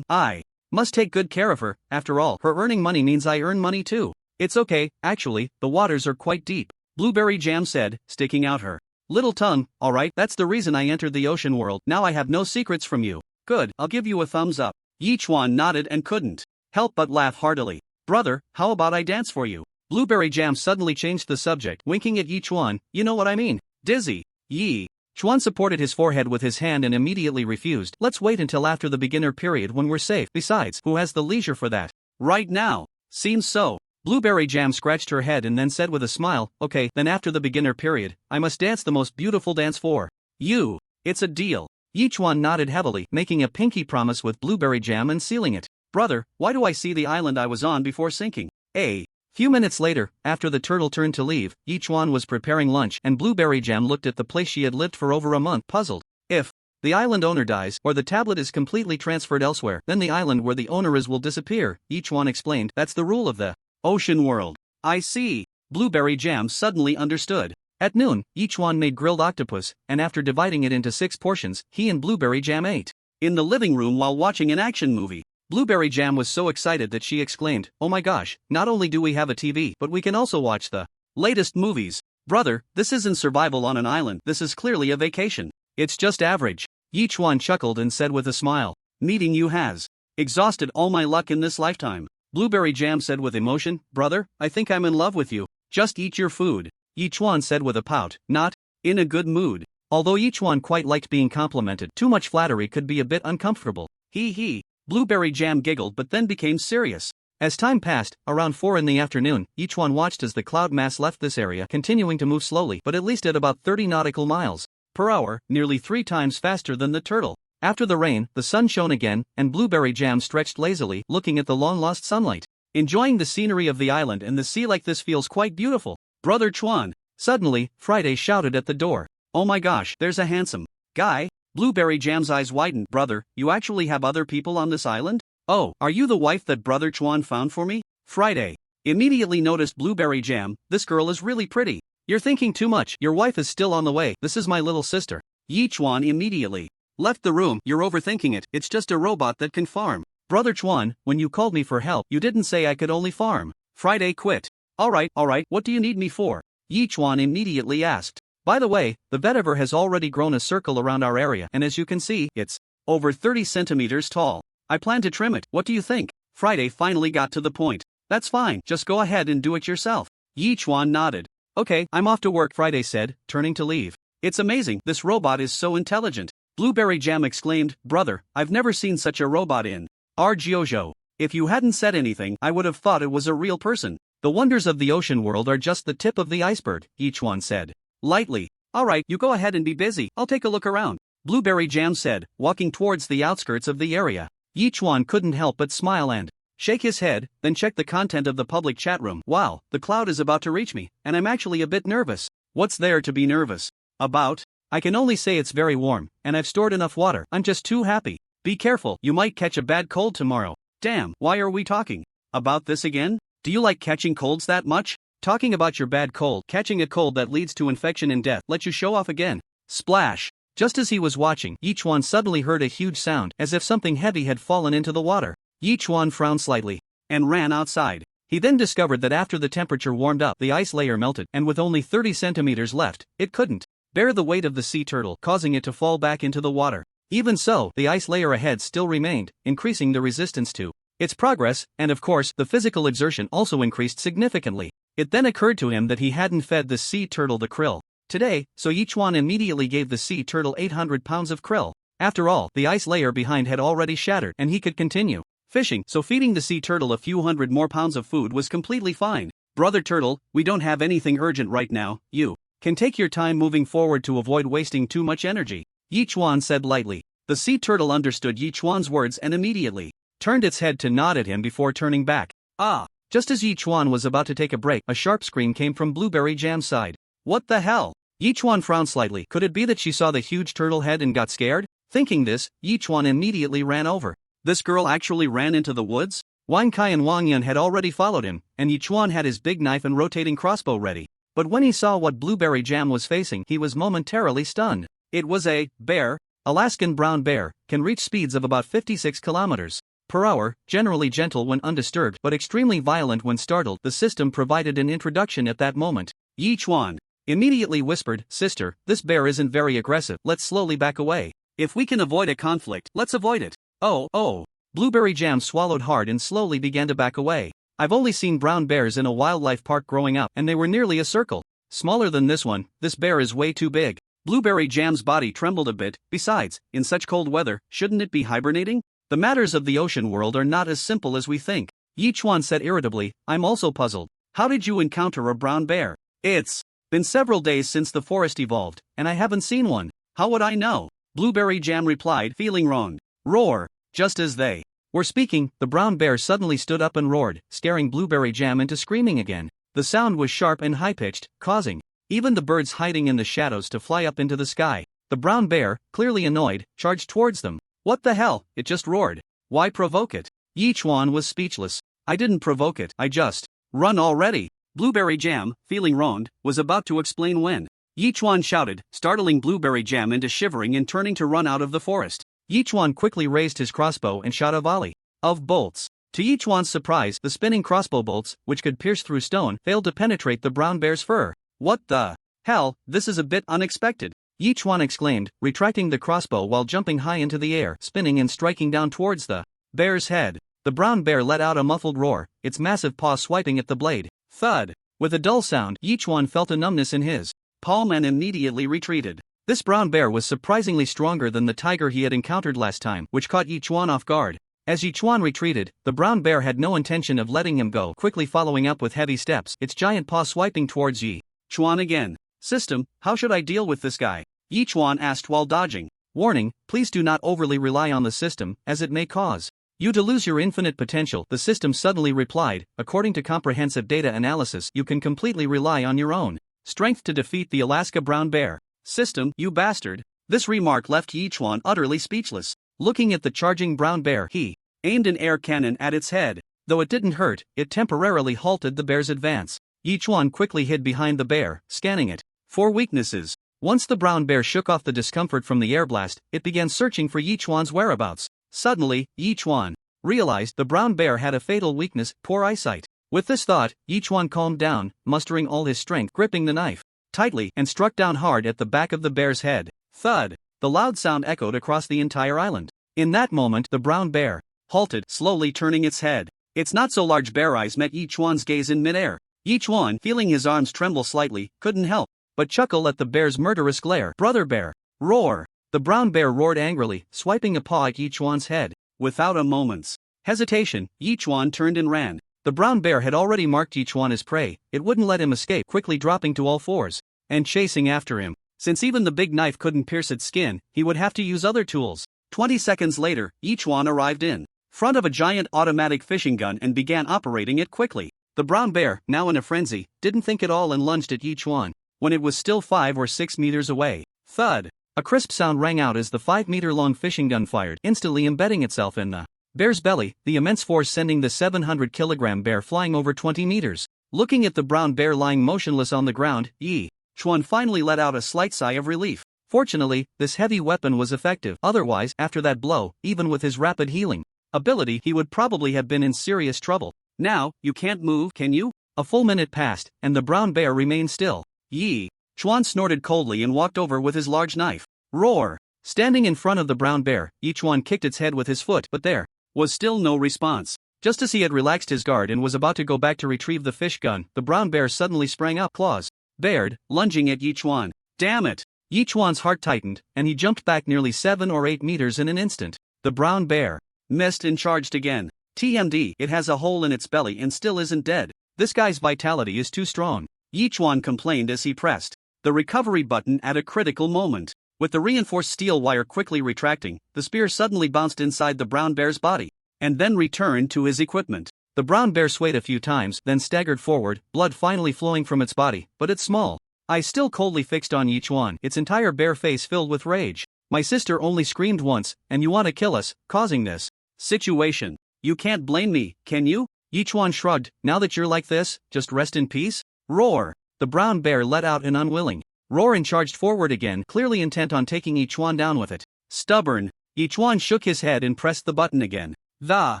Speaker 2: I must take good care of her. After all, her earning money means I earn money too. It's okay, actually, the waters are quite deep, Blueberry Jam said, sticking out her little tongue. Alright, that's the reason I entered the ocean world. Now I have no secrets from you. Good, I'll give you a thumbs up. Yi Chuan nodded and couldn't help but laugh heartily. Brother, how about I dance for you? Blueberry Jam suddenly changed the subject, winking at Yi Chuan. You know what I mean. Dizzy. Yi Chuan supported his forehead with his hand and immediately refused. Let's wait until after the beginner period when we're safe. Besides, who has the leisure for that? Right now. Seems so. Blueberry Jam scratched her head and then said with a smile, okay, then after the beginner period, I must dance the most beautiful dance for you. It's a deal. Yi Chuan nodded heavily, making a pinky promise with Blueberry Jam and sealing it. Brother, why do I see the island I was on before sinking? A few minutes later, after the turtle turned to leave, Yi Chuan was preparing lunch and Blueberry Jam looked at the place she had lived for over a month, puzzled. If the island owner dies, or the tablet is completely transferred elsewhere, then the island where the owner is will disappear, Yi Chuan explained. That's the rule of the ocean world. I see. Blueberry Jam suddenly understood. At noon, Yi Chuan made grilled octopus, and after dividing it into 6 portions, he and Blueberry Jam ate. In the living room while watching an action movie, Blueberry Jam was so excited that she exclaimed, oh my gosh, not only do we have a TV, but we can also watch the latest movies. Brother, this isn't survival on an island, this is clearly a vacation. It's just average. Yi Chuan chuckled and said with a smile, meeting you has exhausted all my luck in this lifetime. Blueberry Jam said with emotion, brother, I think I'm in love with you. Just eat your food. Yi Chuan said with a pout, not in a good mood. Although Yi Chuan quite liked being complimented, too much flattery could be a bit uncomfortable. He. Blueberry Jam giggled but then became serious. As time passed, around 4 in the afternoon, Yi Chuan watched as the cloud mass left this area, continuing to move slowly but at least at about 30 nautical miles per hour, nearly 3 times faster than the turtle. After the rain, the sun shone again, and Blueberry Jam stretched lazily, looking at the long-lost sunlight. Enjoying the scenery of the island and the sea like this feels quite beautiful. Brother Chuan. Suddenly, Friday shouted at the door. Oh my gosh, there's a handsome guy. Blueberry Jam's eyes widened. Brother, you actually have other people on this island? Oh, are you the wife that Brother Chuan found for me? Friday immediately noticed Blueberry Jam. This girl is really pretty. You're thinking too much. Your wife is still on the way. This is my little sister. Yi Chuan immediately left the room. You're overthinking it. It's just a robot that can farm. Brother Chuan, when you called me for help, you didn't say I could only farm. Friday quit. Alright, what do you need me for? Yi Chuan immediately asked. By the way, the vetiver has already grown a circle around our area, and as you can see, it's over 30 centimeters tall. I plan to trim it. What do you think? Friday finally got to the point. That's fine, just go ahead and do it yourself. Yi Chuan nodded. Okay, I'm off to work, Friday said, turning to leave. It's amazing, this robot is so intelligent. Blueberry Jam exclaimed, brother, I've never seen such a robot in our Jojo. If you hadn't said anything, I would have thought it was a real person. The wonders of the ocean world are just the tip of the iceberg, Yi Chuan said lightly. Alright, you go ahead and be busy, I'll take a look around. Blueberry Jam said, walking towards the outskirts of the area. Yi Chuan couldn't help but smile and shake his head, then check the content of the public chat room. Wow, the cloud is about to reach me, and I'm actually a bit nervous. What's there to be nervous about? I can only say it's very warm, and I've stored enough water. I'm just too happy. Be careful, you might catch a bad cold tomorrow. Damn, why are we talking about this again? Do you like catching colds that much? Talking about your bad cold, catching a cold that leads to infection and death. Let you show off again. Splash. Just as he was watching, Yi Chuan suddenly heard a huge sound, as if something heavy had fallen into the water. Yi Chuan frowned slightly and ran outside. He then discovered that after the temperature warmed up, the ice layer melted, and with only 30 centimeters left, it couldn't bear the weight of the sea turtle, causing it to fall back into the water. Even so, the ice layer ahead still remained, increasing the resistance to its progress, and of course, the physical exertion also increased significantly. It then occurred to him that he hadn't fed the sea turtle the krill today, so Yichuan immediately gave the sea turtle 800 pounds of krill. After all, the ice layer behind had already shattered and he could continue fishing, so feeding the sea turtle a few hundred more pounds of food was completely fine. Brother turtle, we don't have anything urgent right now, you can take your time moving forward to avoid wasting too much energy, Yichuan said lightly. The sea turtle understood Yichuan's words and immediately turned its head to nod at him before turning back. Ah! Just as Yichuan was about to take a break, a sharp scream came from Blueberry Jam's side. What the hell? Yichuan frowned slightly. Could it be that she saw the huge turtle head and got scared? Thinking this, Yichuan immediately ran over. This girl actually ran into the woods? Wang Kai and Wang Yun had already followed him, and Yichuan had his big knife and rotating crossbow ready. But when he saw what Blueberry Jam was facing, he was momentarily stunned. It was a bear. Alaskan brown bear can reach speeds of about 56 kilometers per hour, generally gentle when undisturbed but extremely violent when startled. The system provided an introduction at that moment. Yichuan immediately whispered, "Sister, this bear isn't very aggressive, let's slowly back away. If we can avoid a conflict, let's avoid it." Oh. Blueberry Jam swallowed hard and slowly began to back away. I've only seen brown bears in a wildlife park growing up, and they were nearly a circle. Smaller than this one, this bear is way too big. Blueberry Jam's body trembled a bit. Besides, in such cold weather, shouldn't it be hibernating? The matters of the ocean world are not as simple as we think. Yichuan said irritably, I'm also puzzled. How did you encounter a brown bear? It's been several days since the forest evolved, and I haven't seen one. How would I know? Blueberry Jam replied, feeling wronged. Roar! Just as they were speaking, the brown bear suddenly stood up and roared, scaring Blueberry Jam into screaming again. The sound was sharp and high-pitched, causing even the birds hiding in the shadows to fly up into the sky. The brown bear, clearly annoyed, charged towards them. What the hell, it just roared. Why provoke it? Yichuan was speechless. I didn't provoke it, I just run already. Blueberry Jam, feeling wronged, was about to explain when Yichuan shouted, startling Blueberry Jam into shivering and turning to run out of the forest. Yichuan quickly raised his crossbow and shot a volley of bolts. To Yichuan's surprise, the spinning crossbow bolts, which could pierce through stone, failed to penetrate the brown bear's fur. What the hell, this is a bit unexpected, Yichuan exclaimed, retracting the crossbow while jumping high into the air, spinning and striking down towards the bear's head. The brown bear let out a muffled roar, its massive paw swiping at the blade. Thud! With a dull sound, Yichuan felt a numbness in his palm and immediately retreated. This brown bear was surprisingly stronger than the tiger he had encountered last time, which caught Yichuan off guard. As Yichuan retreated, the brown bear had no intention of letting him go, quickly following up with heavy steps, its giant paw swiping towards Yichuan again. System, how should I deal with this guy? Yichuan asked while dodging. Warning, please do not overly rely on the system, as it may cause you to lose your infinite potential. The system suddenly replied, according to comprehensive data analysis, you can completely rely on your own strength to defeat the Alaska brown bear. System, you bastard. This remark left Yichuan utterly speechless. Looking at the charging brown bear, he aimed an air cannon at its head. Though it didn't hurt, it temporarily halted the bear's advance. Yichuan quickly hid behind the bear, scanning it for weaknesses. Once the brown bear shook off the discomfort from the air blast, it began searching for Yichuan's whereabouts. Suddenly, Yichuan realized the brown bear had a fatal weakness, poor eyesight. With this thought, Yichuan calmed down, mustering all his strength, gripping the knife tightly, and struck down hard at the back of the bear's head. Thud! The loud sound echoed across the entire island. In that moment, the brown bear halted, slowly turning its head. Its not-so-large bear eyes met Yichuan's gaze in midair. Yichuan, feeling his arms tremble slightly, couldn't help but chuckle at the bear's murderous glare. Brother bear! Roar! The brown bear roared angrily, swiping a paw at Yichuan's head. Without a moment's hesitation, Yichuan turned and ran. The brown bear had already marked Yichuan as prey. It wouldn't let him escape, quickly dropping to all fours and chasing after him. Since even the big knife couldn't pierce its skin, he would have to use other tools. 20 seconds later, Yichuan arrived in front of a giant automatic fishing gun and began operating it quickly. The brown bear, now in a frenzy, didn't think at all and lunged at Yichuan when it was still 5 or 6 meters away. Thud! A crisp sound rang out as the 5-meter-long fishing gun fired, instantly embedding itself in the bear's belly, the immense force sending the 700-kilogram bear flying over 20 meters. Looking at the brown bear lying motionless on the ground, Yichuan finally let out a slight sigh of relief. Fortunately, this heavy weapon was effective. Otherwise, after that blow, even with his rapid healing ability, he would probably have been in serious trouble. Now, you can't move, can you? A full minute passed, and the brown bear remained still. Yichuan snorted coldly and walked over with his large knife. Roar! Standing in front of the brown bear, Yichuan kicked its head with his foot, but there was still no response. Just as he had relaxed his guard and was about to go back to retrieve the fish gun, the brown bear suddenly sprang up, claws bared, lunging at Yichuan. Damn it! Yichuan's heart tightened, and he jumped back nearly 7 or 8 meters in an instant. The brown bear missed and charged again. TMD, it has a hole in its belly and still isn't dead. This guy's vitality is too strong, Yichuan complained as he pressed the recovery button at a critical moment. With the reinforced steel wire quickly retracting, the spear suddenly bounced inside the brown bear's body, and then returned to his equipment. The brown bear swayed a few times, then staggered forward, blood finally flowing from its body, but its small eyes still coldly fixed on Yichuan, its entire bare face filled with rage. My sister only screamed once, and you want to kill us, causing this situation. You can't blame me, can you? Yichuan shrugged. Now that you're like this, just rest in peace? Roar! The brown bear let out an unwilling roar and charged forward again, clearly intent on taking Yichuan down with it. Stubborn! Yichuan shook his head and pressed the button again. The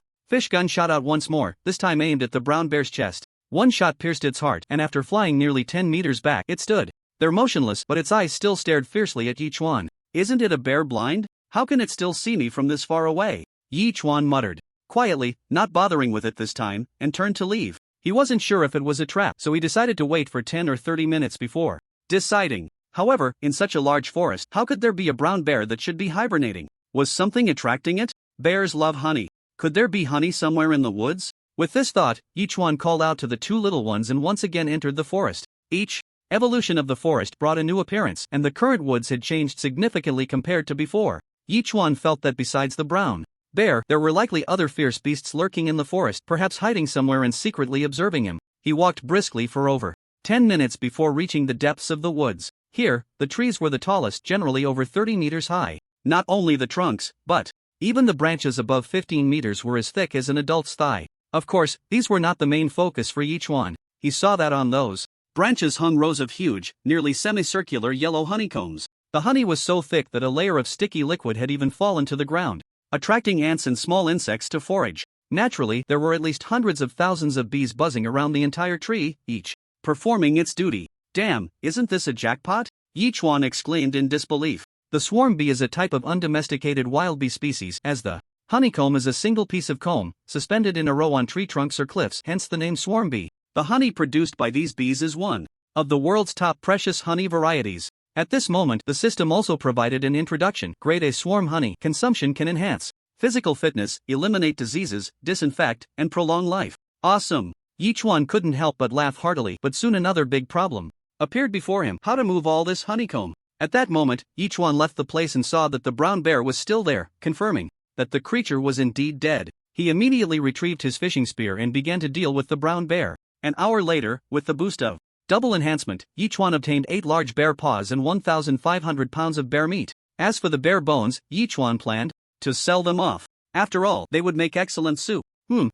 Speaker 2: fish gun shot out once more, this time aimed at the brown bear's chest. One shot pierced its heart, and after flying nearly 10 meters back, it stood there motionless, but its eyes still stared fiercely at Yichuan. Isn't it a bear blind? How can it still see me from this far away? Yichuan muttered quietly, not bothering with it this time, and turned to leave. He wasn't sure if it was a trap, so he decided to wait for 10 or 30 minutes before deciding. However, in such a large forest, how could there be a brown bear that should be hibernating? Was something attracting it? Bears love honey. Could there be honey somewhere in the woods? With this thought, Yichuan called out to the two little ones and once again entered the forest. Each evolution of the forest brought a new appearance, and the current woods had changed significantly compared to before. Yichuan felt that besides the brown bear, there were likely other fierce beasts lurking in the forest, perhaps hiding somewhere and secretly observing him. He walked briskly for over 10 minutes before reaching the depths of the woods. Here, the trees were the tallest, generally over 30 meters high. Not only the trunks, but even the branches above 15 meters were as thick as an adult's thigh. Of course, these were not the main focus for Yichuan. He saw that on those branches hung rows of huge, nearly semicircular yellow honeycombs. The honey was so thick that a layer of sticky liquid had even fallen to the ground, attracting ants and small insects to forage. Naturally, there were at least hundreds of thousands of bees buzzing around the entire tree, each performing its duty. Damn, isn't this a jackpot? Yichuan exclaimed in disbelief. The swarm bee is a type of undomesticated wild bee species, as the honeycomb is a single piece of comb, suspended in a row on tree trunks or cliffs, hence the name swarm bee. The honey produced by these bees is one of the world's top precious honey varieties. At this moment, the system also provided an introduction. Grade A swarm honey consumption can enhance physical fitness, eliminate diseases, disinfect, and prolong life. Awesome! Yichuan couldn't help but laugh heartily, but soon another big problem appeared before him: how to move all this honeycomb. At that moment, Yichuan left the place and saw that the brown bear was still there, confirming that the creature was indeed dead. He immediately retrieved his fishing spear and began to deal with the brown bear. An hour later, with the boost of double enhancement, Yichuan obtained 8 large bear paws and 1,500 pounds of bear meat. As for the bear bones, Yichuan planned to sell them off. After all, they would make excellent soup.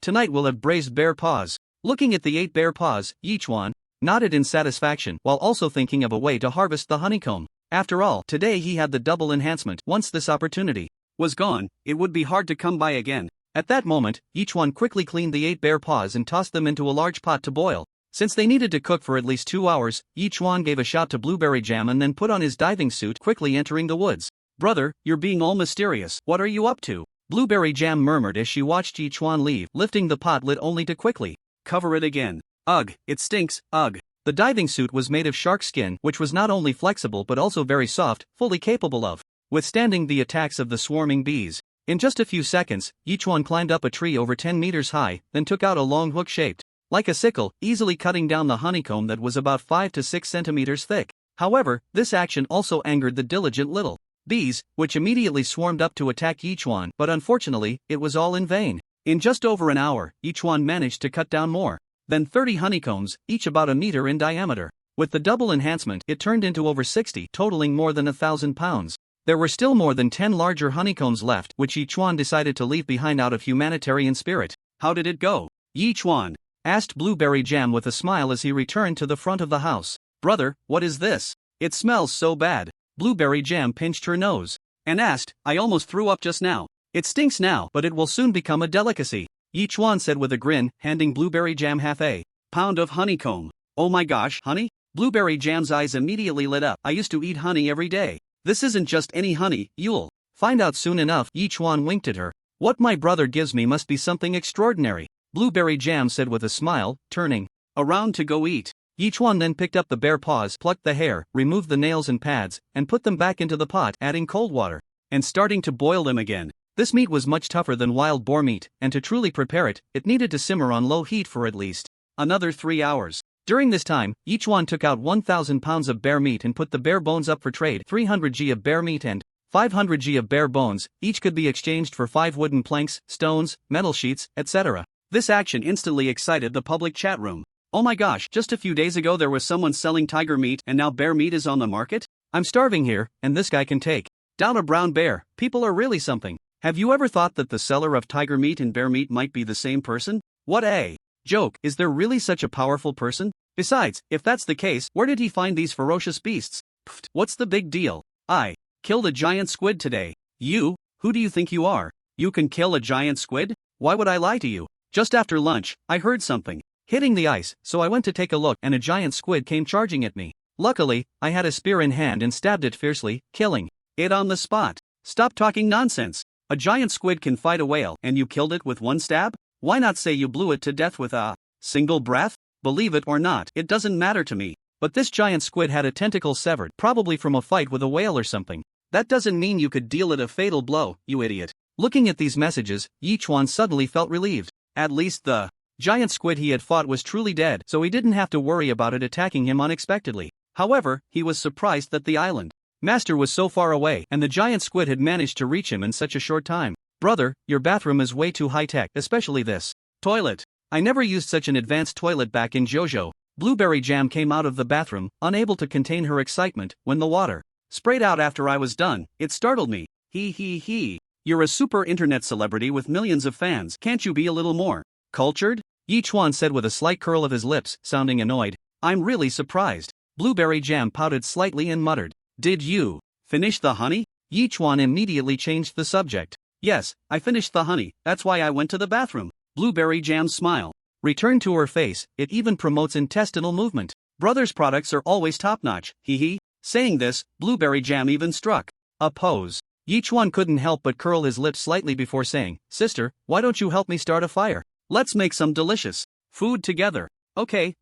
Speaker 2: Tonight we'll have braised bear paws. Looking at the 8 bear paws, Yichuan nodded in satisfaction, while also thinking of a way to harvest the honeycomb. After all, today he had the double enhancement. Once this opportunity was gone, it would be hard to come by again. At that moment, Yichuan quickly cleaned the 8 bear paws and tossed them into a large pot to boil. Since they needed to cook for at least 2 hours, Yichuan gave a shout to Blueberry Jam and then put on his diving suit, quickly entering the woods. Brother, you're being all mysterious. What are you up to? Blueberry Jam murmured as she watched Yichuan leave, lifting the pot lid only to quickly cover it again. Ugh, it stinks, ugh. The diving suit was made of shark skin, which was not only flexible but also very soft, fully capable of withstanding the attacks of the swarming bees. In just a few seconds, Yichuan climbed up a tree over 10 meters high, then took out a long hook shaped like a sickle, easily cutting down the honeycomb that was about 5 to 6 centimeters thick. However, this action also angered the diligent little bees, which immediately swarmed up to attack Yichuan, but unfortunately, it was all in vain. In just over an hour, Yichuan managed to cut down more than 30 honeycombs, each about a meter in diameter. With the double enhancement, it turned into over 60, totaling more than 1,000 pounds. There were still more than 10 larger honeycombs left, which Yichuan decided to leave behind out of humanitarian spirit. How did it go, Yichuan? Asked Blueberry Jam with a smile as he returned to the front of the house. Brother, what is this? It smells so bad. Blueberry Jam pinched her nose and asked, I almost threw up just now. It stinks now, but it will soon become a delicacy, Yichuan said with a grin, handing Blueberry Jam half a pound of honeycomb. Oh my gosh, honey? Blueberry Jam's eyes immediately lit up. I used to eat honey every day. This isn't just any honey, you'll find out soon enough. Yichuan winked at her. What my brother gives me must be something extraordinary. Blueberry Jam said with a smile, turning around to go eat. Yichuan then picked up the bear paws, plucked the hair, removed the nails and pads, and put them back into the pot, adding cold water and starting to boil them again. This meat was much tougher than wild boar meat, and to truly prepare it, it needed to simmer on low heat for at least another 3 hours. During this time, Yichuan took out 1,000 pounds of bear meat and put the bear bones up for trade. 300 g of bear meat and 500 g of bear bones, each could be exchanged for 5 wooden planks, stones, metal sheets, etc. This action instantly excited the public chat room. Oh my gosh, just a few days ago there was someone selling tiger meat and now bear meat is on the market? I'm starving here, and this guy can take down a brown bear. People are really something. Have you ever thought that the seller of tiger meat and bear meat might be the same person? What a joke, is there really such a powerful person? Besides, if that's the case, where did he find these ferocious beasts? Pfft, what's the big deal? I killed a giant squid today. You? Who do you think you are? You can kill a giant squid? Why would I lie to you? Just after lunch, I heard something hitting the ice, so I went to take a look and a giant squid came charging at me. Luckily, I had a spear in hand and stabbed it fiercely, killing it on the spot. Stop talking nonsense. A giant squid can fight a whale and you killed it with one stab? Why not say you blew it to death with a single breath? Believe it or not, it doesn't matter to me. But this giant squid had a tentacle severed, probably from a fight with a whale or something. That doesn't mean you could deal it a fatal blow, you idiot. Looking at these messages, Yichuan suddenly felt relieved. At least the giant squid he had fought was truly dead, so he didn't have to worry about it attacking him unexpectedly. However, he was surprised that the island master was so far away and the giant squid had managed to reach him in such a short time. Brother, your bathroom is way too high-tech, especially this toilet. I never used such an advanced toilet back in JoJo. Blueberry Jam came out of the bathroom, unable to contain her excitement, when the water sprayed out after I was done. It startled me. He. You're a super internet celebrity with millions of fans, can't you be a little more cultured? Yichuan said with a slight curl of his lips, sounding annoyed. I'm really surprised. Blueberry Jam pouted slightly and muttered. Did you finish the honey? Yichuan immediately changed the subject. Yes, I finished the honey, that's why I went to the bathroom. Blueberry Jam's smile returned to her face, it even promotes intestinal movement. Brother's products are always top-notch, hee. Saying this, Blueberry Jam even struck a pose. Yichuan couldn't help but curl his lips slightly before saying, Sister, why don't you help me start a fire? Let's make some delicious food together. Okay.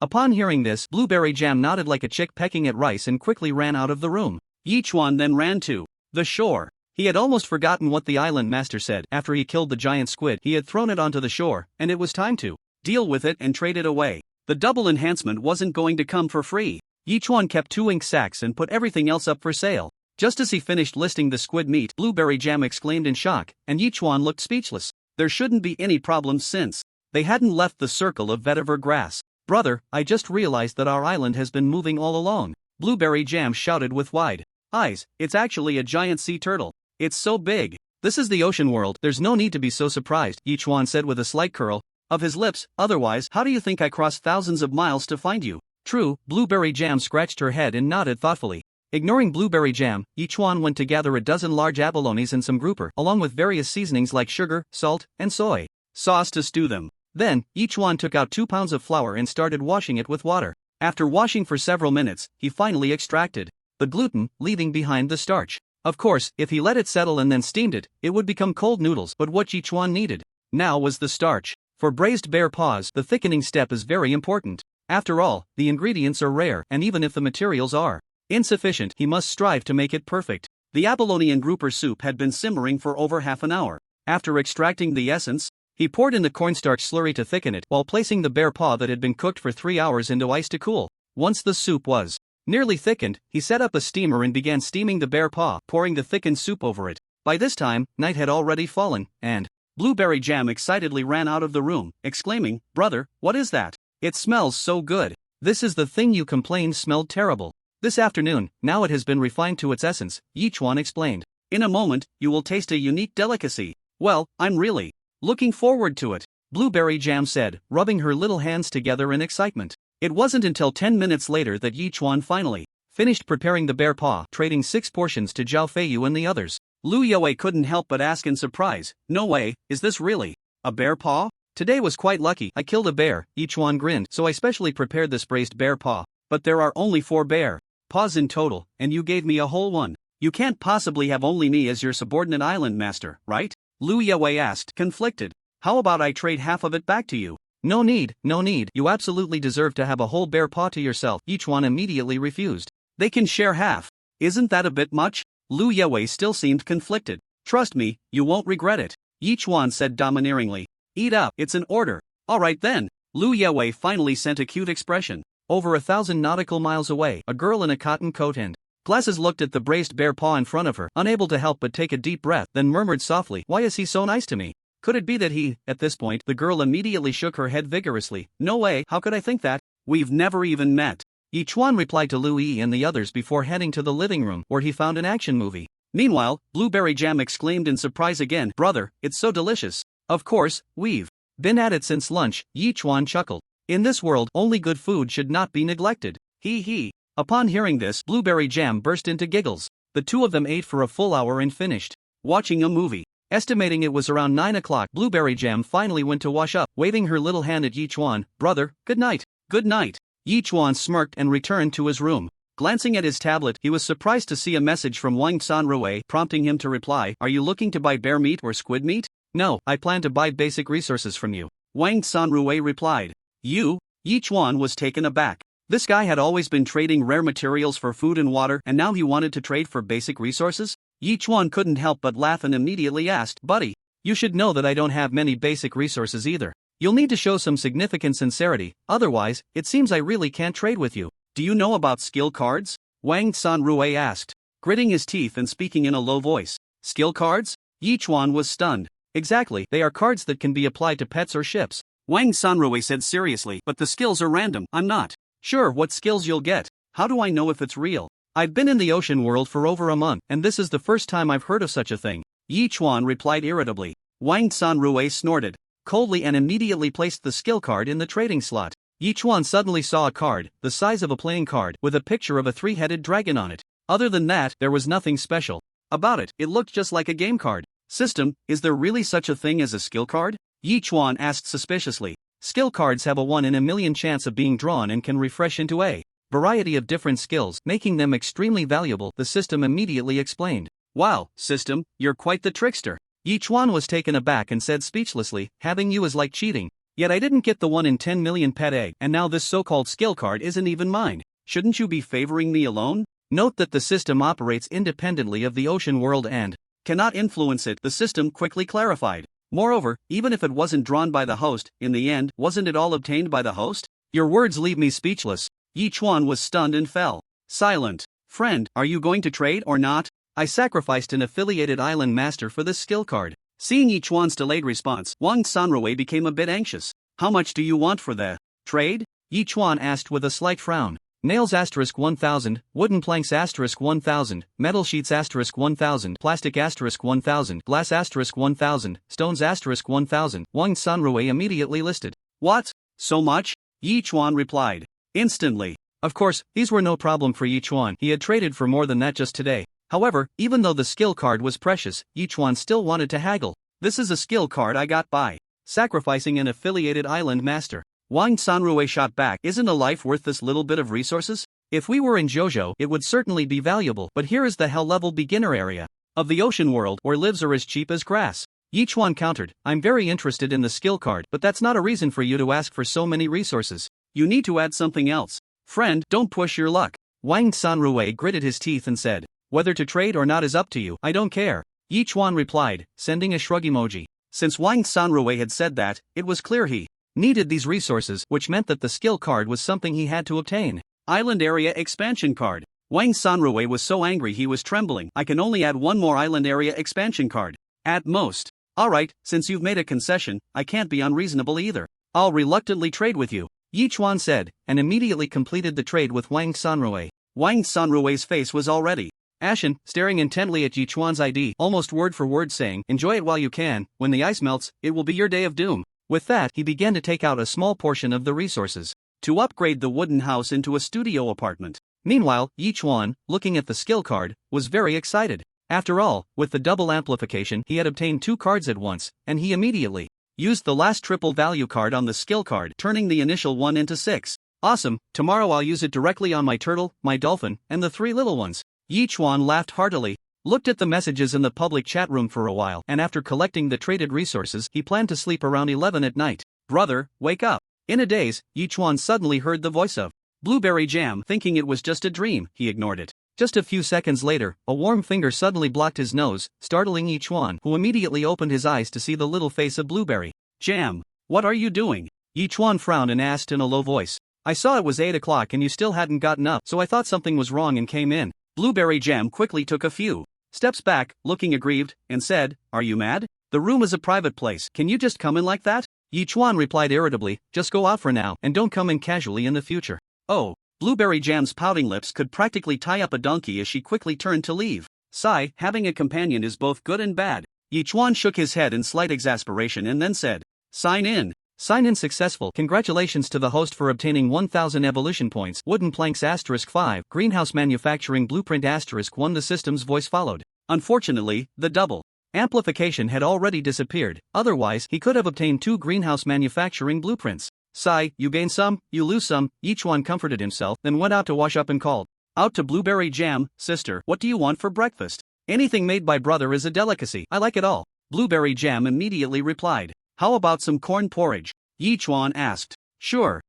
Speaker 2: Upon hearing this, Blueberry Jam nodded like a chick pecking at rice and quickly ran out of the room. Yichuan then ran to the shore. He had almost forgotten what the island master said. After he killed the giant squid, he had thrown it onto the shore, and it was time to deal with it and trade it away. The double enhancement wasn't going to come for free. Yichuan kept 2 ink sacks and put everything else up for sale. Just as he finished listing the squid meat, Blueberry Jam exclaimed in shock, and Yichuan looked speechless. There shouldn't be any problems since they hadn't left the circle of vetiver grass. Brother, I just realized that our island has been moving all along. Blueberry Jam shouted with wide eyes. It's actually a giant sea turtle. It's so big. This is the ocean world, there's no need to be so surprised, Yichuan said with a slight curl of his lips. Otherwise, how do you think I crossed thousands of miles to find you? True. Blueberry Jam scratched her head and nodded thoughtfully. Ignoring Blueberry Jam, Yichuan went to gather a dozen large abalones and some grouper, along with various seasonings like sugar, salt, and soy sauce to stew them. Then, Yichuan took out 2 pounds of flour and started washing it with water. After washing for several minutes, he finally extracted the gluten, leaving behind the starch. Of course, if he let it settle and then steamed it, it would become cold noodles, but what Yichuan needed now was the starch. For braised bear paws, the thickening step is very important. After all, the ingredients are rare, and even if the materials are insufficient, he must strive to make it perfect. The abalone and grouper soup had been simmering for over half an hour. After extracting the essence, he poured in the cornstarch slurry to thicken it, while placing the bear paw that had been cooked for 3 hours into ice to cool. Once the soup was nearly thickened, he set up a steamer and began steaming the bear paw, pouring the thickened soup over it. By this time, night had already fallen, and Blueberry Jam excitedly ran out of the room, exclaiming, Brother, what is that? It smells so good. This is the thing you complained smelled terrible. This afternoon, now it has been refined to its essence, Yichuan explained. In a moment, you will taste a unique delicacy. Well, I'm really looking forward to it, Blueberry Jam said, rubbing her little hands together in excitement. It wasn't until 10 minutes later that Yichuan finally finished preparing the bear paw, trading 6 portions to Zhao Feiyu and the others. Lu Yue couldn't help but ask in surprise, No way, is this really a bear paw? Today was quite lucky. I killed a bear, Yichuan grinned, so I specially prepared this braised bear paw. But there are only 4 bear paws in total, and you gave me a whole one. You can't possibly have only me as your subordinate island master, right? Lu Yue asked, conflicted. How about I trade half of it back to you? No need, no need. You absolutely deserve to have a whole bear paw to yourself. Yichuan immediately refused. They can share half. Isn't that a bit much? Lu Yewei still seemed conflicted. Trust me, you won't regret it. Yichuan said domineeringly. Eat up, it's an order. Alright then. Lu Yewei finally sent a cute expression. Over 1,000 nautical miles away, a girl in a cotton coat and glasses looked at the braced bear paw in front of her, unable to help but take a deep breath, then murmured softly, "Why is he so nice to me?" Could it be that he, at this point, the girl immediately shook her head vigorously. No way, how could I think that? We've never even met. Yichuan replied to Lu Yi and the others before heading to the living room, where he found an action movie. Meanwhile, Blueberry Jam exclaimed in surprise again, "Brother, it's so delicious." Of course, we've been at it since lunch, Yichuan chuckled. In this world, only good food should not be neglected. Hee hee. Upon hearing this, Blueberry Jam burst into giggles. The two of them ate for a full hour and finished watching a movie. Estimating it was around 9 o'clock, Blueberry Jam finally went to wash up, waving her little hand at Yichuan. "Brother, good night." "Good night." Yichuan smirked and returned to his room. Glancing at his tablet, he was surprised to see a message from Wang Sanrui, prompting him to reply, "Are you looking to buy bear meat or squid meat?" "No, I plan to buy basic resources from you," Wang Sanrui replied. "You?" Yichuan was taken aback. This guy had always been trading rare materials for food and water, and now he wanted to trade for basic resources? Yichuan couldn't help but laugh and immediately asked, "Buddy, you should know that I don't have many basic resources either. You'll need to show some significant sincerity, otherwise, it seems I really can't trade with you." "Do you know about skill cards?" Wang Sanrui asked, gritting his teeth and speaking in a low voice. "Skill cards?" Yichuan was stunned. "Exactly, they are cards that can be applied to pets or ships." Wang Sanrui said seriously, "But the skills are random. I'm not sure what skills you'll get. How do I know if it's real? I've been in the ocean world for over a month, and this is the first time I've heard of such a thing." Yichuan replied irritably. Wang Sanrui snorted coldly and immediately placed the skill card in the trading slot. Yichuan suddenly saw a card, the size of a playing card, with a picture of a three-headed dragon on it. Other than that, there was nothing special about it. It looked just like a game card. "System, is there really such a thing as a skill card?" Yichuan asked suspiciously. "Skill cards have a 1 in a million chance of being drawn and can refresh into a variety of different skills, making them extremely valuable," the system immediately explained. "Wow, system, you're quite the trickster." Yichuan was taken aback and said speechlessly, "Having you is like cheating. Yet I didn't get the 1 in 10 million pet egg, and now this so-called skill card isn't even mine. Shouldn't you be favoring me alone?" Note that the system operates independently of the ocean world and cannot influence it, the system quickly clarified. Moreover, even if it wasn't drawn by the host, in the end, wasn't it all obtained by the host? "Your words leave me speechless." Yichuan was stunned and fell silent. "Friend, are you going to trade or not? I sacrificed an affiliated island master for this skill card." Seeing Yichuan's delayed response, Wang Sanrui became a bit anxious. "How much do you want for the trade?" Yichuan asked with a slight frown. "Nails * 1000, wooden planks * 1000, metal sheets * 1000, plastic * 1000, glass * 1000, stones * 1000, Wang Sanrui immediately listed. "What? So much?" Yichuan replied instantly. Of course, these were no problem for Yichuan. He had traded for more than that just today. However, even though the skill card was precious, Yichuan still wanted to haggle. "This is a skill card I got by sacrificing an affiliated island master." Wang Sanrui shot back, "Isn't a life worth this little bit of resources? If we were in JoJo, it would certainly be valuable, but here is the hell-level beginner area of the ocean world, where lives are as cheap as grass." Yichuan countered, "I'm very interested in the skill card, but that's not a reason for you to ask for so many resources. You need to add something else. Friend, don't push your luck." Wang Sanrui gritted his teeth and said, "Whether to trade or not is up to you, I don't care." Yichuan replied, sending a shrug emoji. Since Wang Sanrui had said that, it was clear he needed these resources, which meant that the skill card was something he had to obtain. Island area expansion card. Wang Sanrui was so angry he was trembling. "I can only add one more island area expansion card. At most." "Alright, since you've made a concession, I can't be unreasonable either. I'll reluctantly trade with you," Yichuan said, and immediately completed the trade with Wang Sanrui. Wang Sanrui's face was already ashen, staring intently at Yichuan's ID, almost word for word saying, "Enjoy it while you can, when the ice melts, it will be your day of doom." With that, he began to take out a small portion of the resources to upgrade the wooden house into a studio apartment. Meanwhile, Yichuan, looking at the skill card, was very excited. After all, with the double amplification, he had obtained 2 cards at once, and he immediately used the last triple value card on the skill card, turning the initial 1 into 6. "Awesome, tomorrow I'll use it directly on my turtle, my dolphin, and the 3 little ones." Yichuan laughed heartily. looked at the messages in the public chat room for a while, and after collecting the traded resources, he planned to sleep around 11 at night. Brother, wake up. In a daze, Yichuan suddenly heard the voice of Blueberry Jam. Thinking it was just a dream, he ignored it. Just a few seconds later, a warm finger suddenly blocked his nose, startling Yichuan, who immediately opened his eyes to see the little face of Blueberry Jam. What are you doing? Yichuan frowned and asked in a low voice. I saw it was 8 o'clock and you still hadn't gotten up, so I thought something was wrong and came in. Blueberry Jam quickly took a few steps back, looking aggrieved, and said, Are you mad? The room is a private place, can you just come in like that? Yichuan replied irritably, Just go out for now, and don't come in casually in the future. Oh. Blueberry Jam's pouting lips could practically tie up a donkey as she quickly turned to leave. Sigh, having a companion is both good and bad. Yichuan shook his head in slight exasperation and then said, Sign in. Sign in successful. Congratulations to the host for obtaining 1000 evolution points. Wooden planks *5. Greenhouse manufacturing blueprint *1. The system's voice followed. Unfortunately, the double amplification had already disappeared, otherwise he could have obtained 2 greenhouse manufacturing blueprints. Sigh, you gain some, you lose some. Yichuan comforted himself, then went out to wash up and called out to Blueberry Jam, Sister, what do you want for breakfast? Anything made by brother is a delicacy, I like it all. Blueberry Jam immediately replied. How about some corn porridge? Yichuan asked. Sure.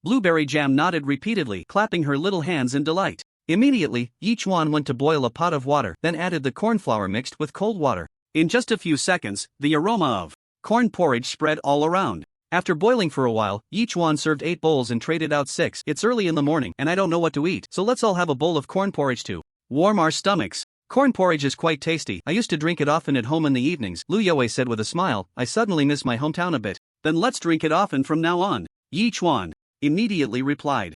Speaker 2: Blueberry Jam nodded repeatedly, clapping her little hands in delight. Immediately, Yichuan went to boil a pot of water, then added the corn flour mixed with cold water. In just a few seconds, the aroma of corn porridge spread all around. After boiling for a while, Yichuan served 8 bowls and traded out 6. It's early in the morning, and I don't know what to eat, so let's all have a bowl of corn porridge to warm our stomachs. Corn porridge is quite tasty. I used to drink it often at home in the evenings, Lu Yue said with a smile. I suddenly miss my hometown a bit. Then let's drink it often from now on. Yichuan immediately replied.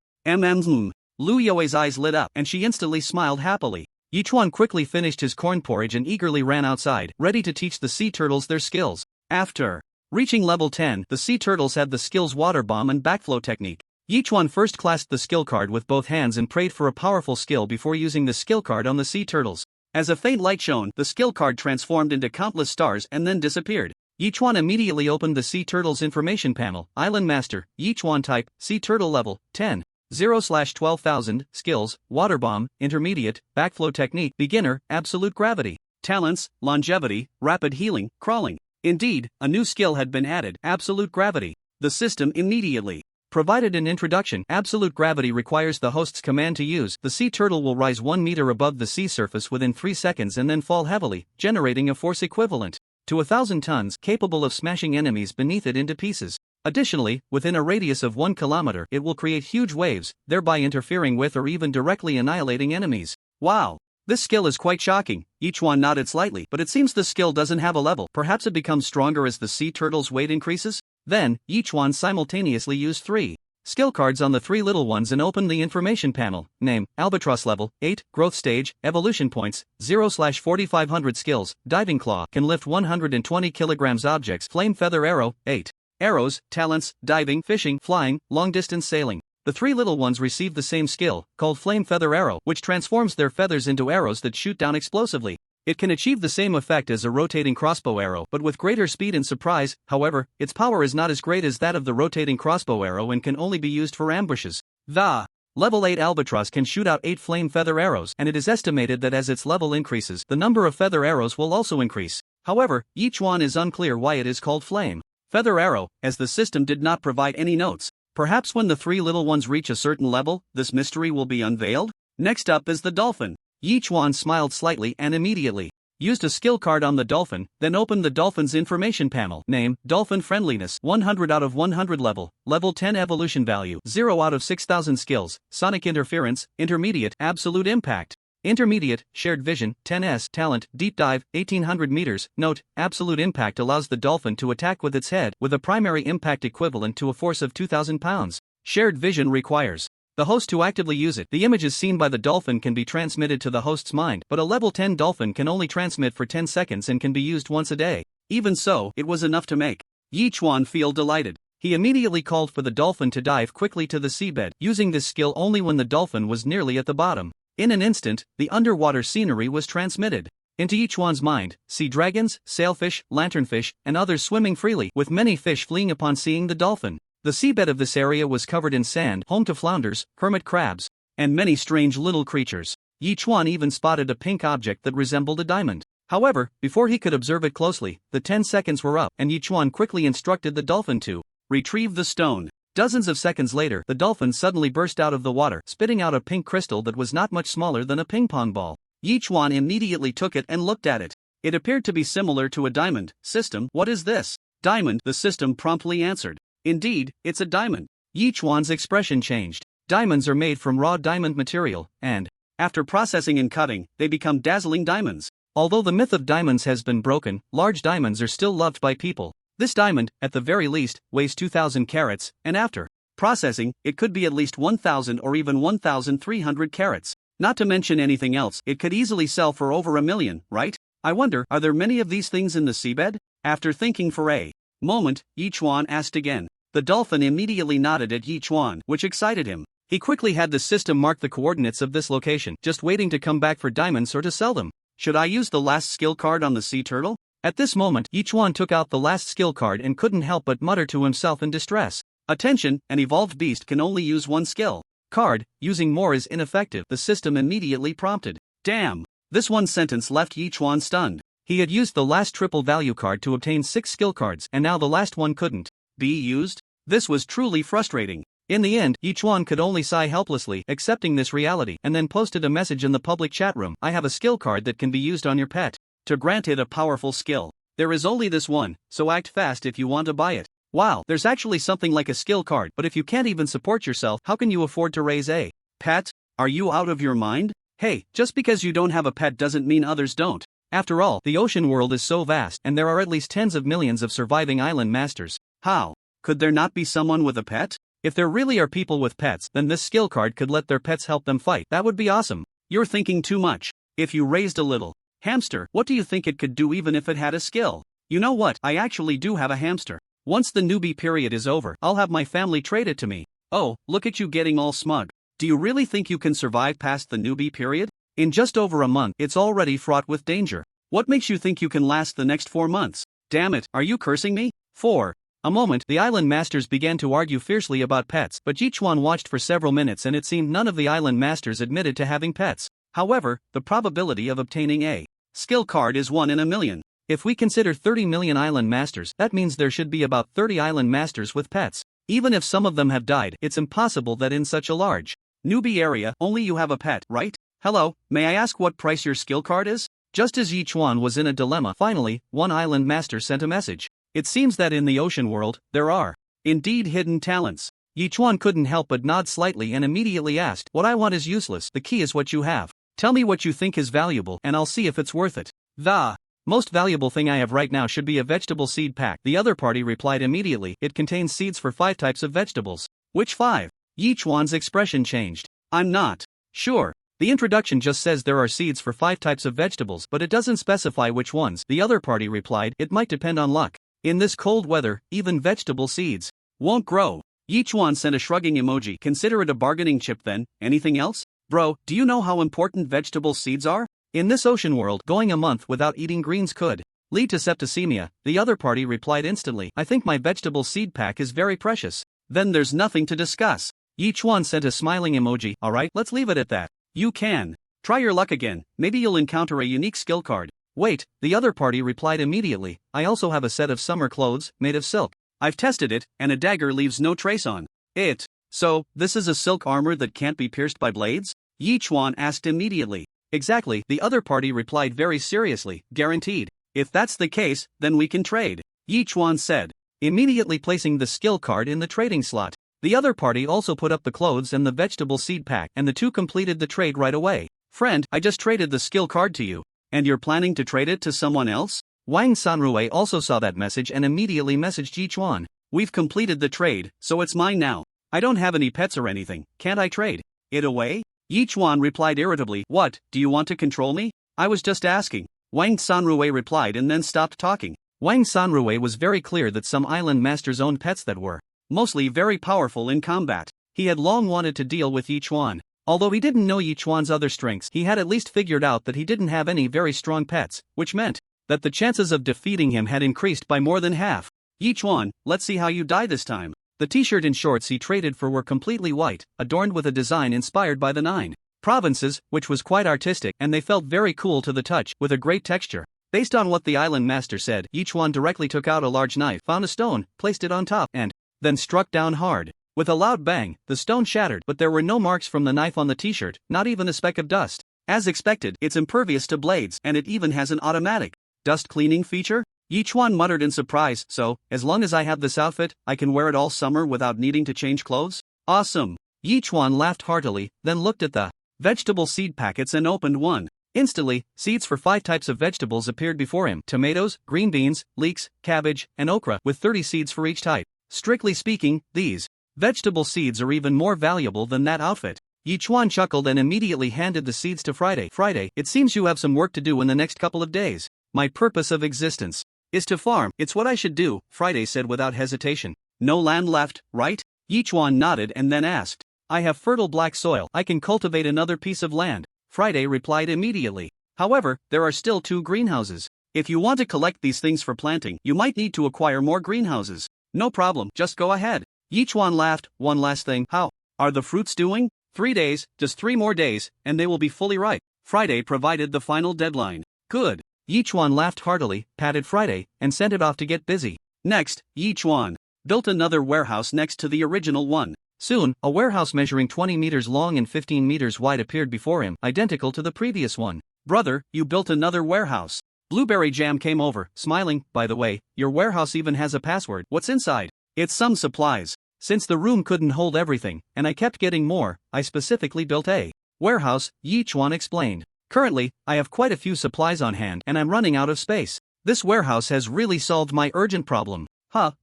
Speaker 2: Lu Yue's eyes lit up, and she instantly smiled happily. Yichuan quickly finished his corn porridge and eagerly ran outside, ready to teach the sea turtles their skills. After reaching level 10, the sea turtles had the skills Water Bomb and Backflow technique. Yichuan first clasped the skill card with both hands and prayed for a powerful skill before using the skill card on the sea turtles. As a faint light shone, the skill card transformed into countless stars and then disappeared. Yichuan immediately opened the sea turtles information panel. Island Master, Yichuan type, sea turtle level, 10. 0/12,000, skills, Water Bomb, Intermediate, Backflow Technique, Beginner, Absolute Gravity. Talents, Longevity, Rapid Healing, Crawling. Indeed, a new skill had been added, Absolute Gravity. The system immediately provided an introduction. Absolute gravity requires the host's command to use. The sea turtle will rise 1 meter above the sea surface within 3 seconds and then fall heavily, generating a force equivalent to 1,000 tons, capable of smashing enemies beneath it into pieces. Additionally, within a radius of 1 kilometer, it will create huge waves, thereby interfering with or even directly annihilating enemies. Wow! This skill is quite shocking. Yichuan nodded slightly, but it seems the skill doesn't have a level. Perhaps it becomes stronger as the sea turtle's weight increases? Then, Yichuan simultaneously used 3 skill cards on the 3 little ones and opened the information panel. Name, Albatross level, 8, growth stage, evolution points, 0/4500 skills, Diving Claw, can lift 120 kilograms objects, Flame Feather Arrow, 8. Arrows, talents, diving, fishing, flying, long-distance sailing. The 3 little ones receive the same skill, called Flame Feather Arrow, which transforms their feathers into arrows that shoot down explosively. It can achieve the same effect as a rotating crossbow arrow, but with greater speed and surprise. However, its power is not as great as that of the rotating crossbow arrow and can only be used for ambushes. The level 8 Albatross can shoot out 8 flame feather arrows, and it is estimated that as its level increases, the number of feather arrows will also increase. However, Yichuan is unclear why it is called Flame Feather Arrow, as the system did not provide any notes. Perhaps when the 3 little ones reach a certain level, this mystery will be unveiled? Next up is the dolphin. Yichuan smiled slightly and immediately used a skill card on the dolphin, then opened the dolphin's information panel. Name, Dolphin Friendliness, 100 out of 100 level, level 10 evolution value, 0 out of 6000 skills, Sonic Interference, Intermediate, Absolute Impact. Intermediate, Shared Vision, 10s, Talent, Deep Dive, 1800 meters. Note, Absolute Impact allows the dolphin to attack with its head, with a primary impact equivalent to a force of 2000 pounds. Shared Vision requires the host to actively use it. The images seen by the dolphin can be transmitted to the host's mind, but a level 10 dolphin can only transmit for 10 seconds and can be used once a day. Even so, it was enough to make Yichuan feel delighted. He immediately called for the dolphin to dive quickly to the seabed, using this skill only when the dolphin was nearly at the bottom. In an instant, the underwater scenery was transmitted into Yichuan's mind: sea dragons, sailfish, lanternfish, and others swimming freely, with many fish fleeing upon seeing the dolphin. The seabed of this area was covered in sand, home to flounders, hermit crabs, and many strange little creatures. Yi Chuan even spotted a pink object that resembled a diamond. However, before he could observe it closely, the 10 seconds were up, and Yi Chuan quickly instructed the dolphin to retrieve the stone. Dozens of seconds later, the dolphin suddenly burst out of the water, spitting out a pink crystal that was not much smaller than a ping pong ball. Yi Chuan immediately took it and looked at it. It appeared to be similar to a diamond. System, what is this? Diamond, the system promptly answered. Indeed, it's a diamond. Yi Chuan's expression changed. Diamonds are made from raw diamond material, and, after processing and cutting, they become dazzling diamonds. Although the myth of diamonds has been broken, large diamonds are still loved by people. This diamond, at the very least, weighs 2,000 carats, and after processing, it could be at least 1,000 or even 1,300 carats. Not to mention anything else, it could easily sell for over $1 million, right? I wonder, are there many of these things in the seabed? After thinking for a moment, Yi Chuan asked again. The dolphin immediately nodded at Yi Chuan, which excited him. He quickly had the system mark the coordinates of this location, just waiting to come back for diamonds or to sell them. Should I use the last skill card on the sea turtle? At this moment, Yi Chuan took out the last skill card and couldn't help but mutter to himself in distress. Attention, an evolved beast can only use one skill card, using more is ineffective, the system immediately prompted. Damn! This one sentence left Yi Chuan stunned. He had used the last triple value card to obtain 6 skill cards, and now the last one couldn't be used? This was truly frustrating. In the end, Yi Chuan could only sigh helplessly, accepting this reality, and then posted a message in the public chat room. I have a skill card that can be used on your pet. To grant it a powerful skill. There is only this one, so act fast if you want to buy it. Wow, there's actually something like a skill card, but if you can't even support yourself, how can you afford to raise a pet? Are you out of your mind? Hey, just because you don't have a pet doesn't mean others don't. After all, the ocean world is so vast, and there are at least tens of millions of surviving island masters. How? Could there not be someone with a pet? If there really are people with pets, then this skill card could let their pets help them fight. That would be awesome. You're thinking too much. If you raised a little hamster, what do you think it could do even if it had a skill? You know what, I actually do have a hamster. Once the newbie period is over, I'll have my family trade it to me. Oh, look at you getting all smug. Do you really think you can survive past the newbie period? In just over a month, it's already fraught with danger. What makes you think you can last the next 4 months? Damn it, are you cursing me? For a moment, the island masters began to argue fiercely about pets, but Yi Chuan watched for several minutes and it seemed none of the island masters admitted to having pets. However, the probability of obtaining a skill card is 1 in a million. If we consider 30 million island masters, that means there should be about 30 island masters with pets. Even if some of them have died, it's impossible that in such a large newbie area, only you have a pet, right? Hello, may I ask what price your skill card is? Just as Yi Chuan was in a dilemma, finally, one island master sent a message. It seems that in the ocean world, there are indeed hidden talents. Yi Chuan couldn't help but nod slightly and immediately asked, what I want is useless, the key is what you have. Tell me what you think is valuable and I'll see if it's worth it. The most valuable thing I have right now should be a vegetable seed pack. The other party replied immediately, it contains seeds for 5 types of vegetables. Which 5? Yi Chuan's expression changed. I'm not sure. The introduction just says there are seeds for 5 types of vegetables, but it doesn't specify which ones. The other party replied, it might depend on luck. In this cold weather, even vegetable seeds won't grow. Yi Chuan sent a shrugging emoji. Consider it a bargaining chip then. Anything else? Bro, do you know how important vegetable seeds are? In this ocean world, going a month without eating greens could lead to septicemia. The other party replied instantly, I think my vegetable seed pack is very precious. Then there's nothing to discuss. Yi Chuan sent a smiling emoji. Alright, let's leave it at that. You can try your luck again, maybe you'll encounter a unique skill card. Wait, the other party replied immediately, I also have a set of summer clothes, made of silk. I've tested it, and a dagger leaves no trace on it. So, this is a silk armor that can't be pierced by blades? Yi Chuan asked immediately. Exactly, the other party replied very seriously, guaranteed. If that's the case, then we can trade, Yi Chuan said, immediately placing the skill card in the trading slot. The other party also put up the clothes and the vegetable seed pack, and the two completed the trade right away. Friend, I just traded the skill card to you. And you're planning to trade it to someone else? Wang Sanrui also saw that message and immediately messaged Yi Chuan. We've completed the trade, so it's mine now. I don't have any pets or anything, can't I trade it away? Yi Chuan replied irritably, what, do you want to control me? I was just asking. Wang Sanrui replied and then stopped talking. Wang Sanrui was very clear that some island masters owned pets that were mostly very powerful in combat. He had long wanted to deal with Yi Chuan. Although he didn't know Yi Chuan's other strengths, he had at least figured out that he didn't have any very strong pets, which meant that the chances of defeating him had increased by more than half. Yi Chuan, let's see how you die this time. The t-shirt and shorts he traded for were completely white, adorned with a design inspired by the 9 provinces, which was quite artistic, and they felt very cool to the touch, with a great texture. Based on what the island master said, Yichuan directly took out a large knife, found a stone, placed it on top, and then struck down hard. With a loud bang, the stone shattered, but there were no marks from the knife on the t-shirt, not even a speck of dust. As expected, it's impervious to blades, and it even has an automatic dust cleaning feature? Yichuan muttered in surprise. So, as long as I have this outfit, I can wear it all summer without needing to change clothes? Awesome! Yichuan laughed heartily, then looked at the vegetable seed packets and opened one. Instantly, seeds for 5 types of vegetables appeared before him: tomatoes, green beans, leeks, cabbage, and okra, with 30 seeds for each type. Strictly speaking, these vegetable seeds are even more valuable than that outfit. Yichuan chuckled and immediately handed the seeds to Friday. Friday, it seems you have some work to do in the next couple of days. My purpose of existence is to farm. It's what I should do, Friday said without hesitation. No land left, right? Yichuan nodded and then asked. I have fertile black soil. I can cultivate another piece of land. Friday replied immediately. However, there are still 2 greenhouses. If you want to collect these things for planting, you might need to acquire more greenhouses. No problem, just go ahead. Yichuan laughed. One last thing. How are the fruits doing? 3 days, just 3 more days, and they will be fully ripe. Friday provided the final deadline. Good. Yichuan laughed heartily, patted Friday, and sent it off to get busy. Next, Yichuan built another warehouse next to the original one. Soon, a warehouse measuring 20 meters long and 15 meters wide appeared before him, identical to the previous one. Brother, you built another warehouse. Blueberry Jam came over, smiling. By the way, your warehouse even has a password. What's inside? It's some supplies. Since the room couldn't hold everything, and I kept getting more, I specifically built a warehouse, Yichuan explained. Currently, I have quite a few supplies on hand, and I'm running out of space. This warehouse has really solved my urgent problem.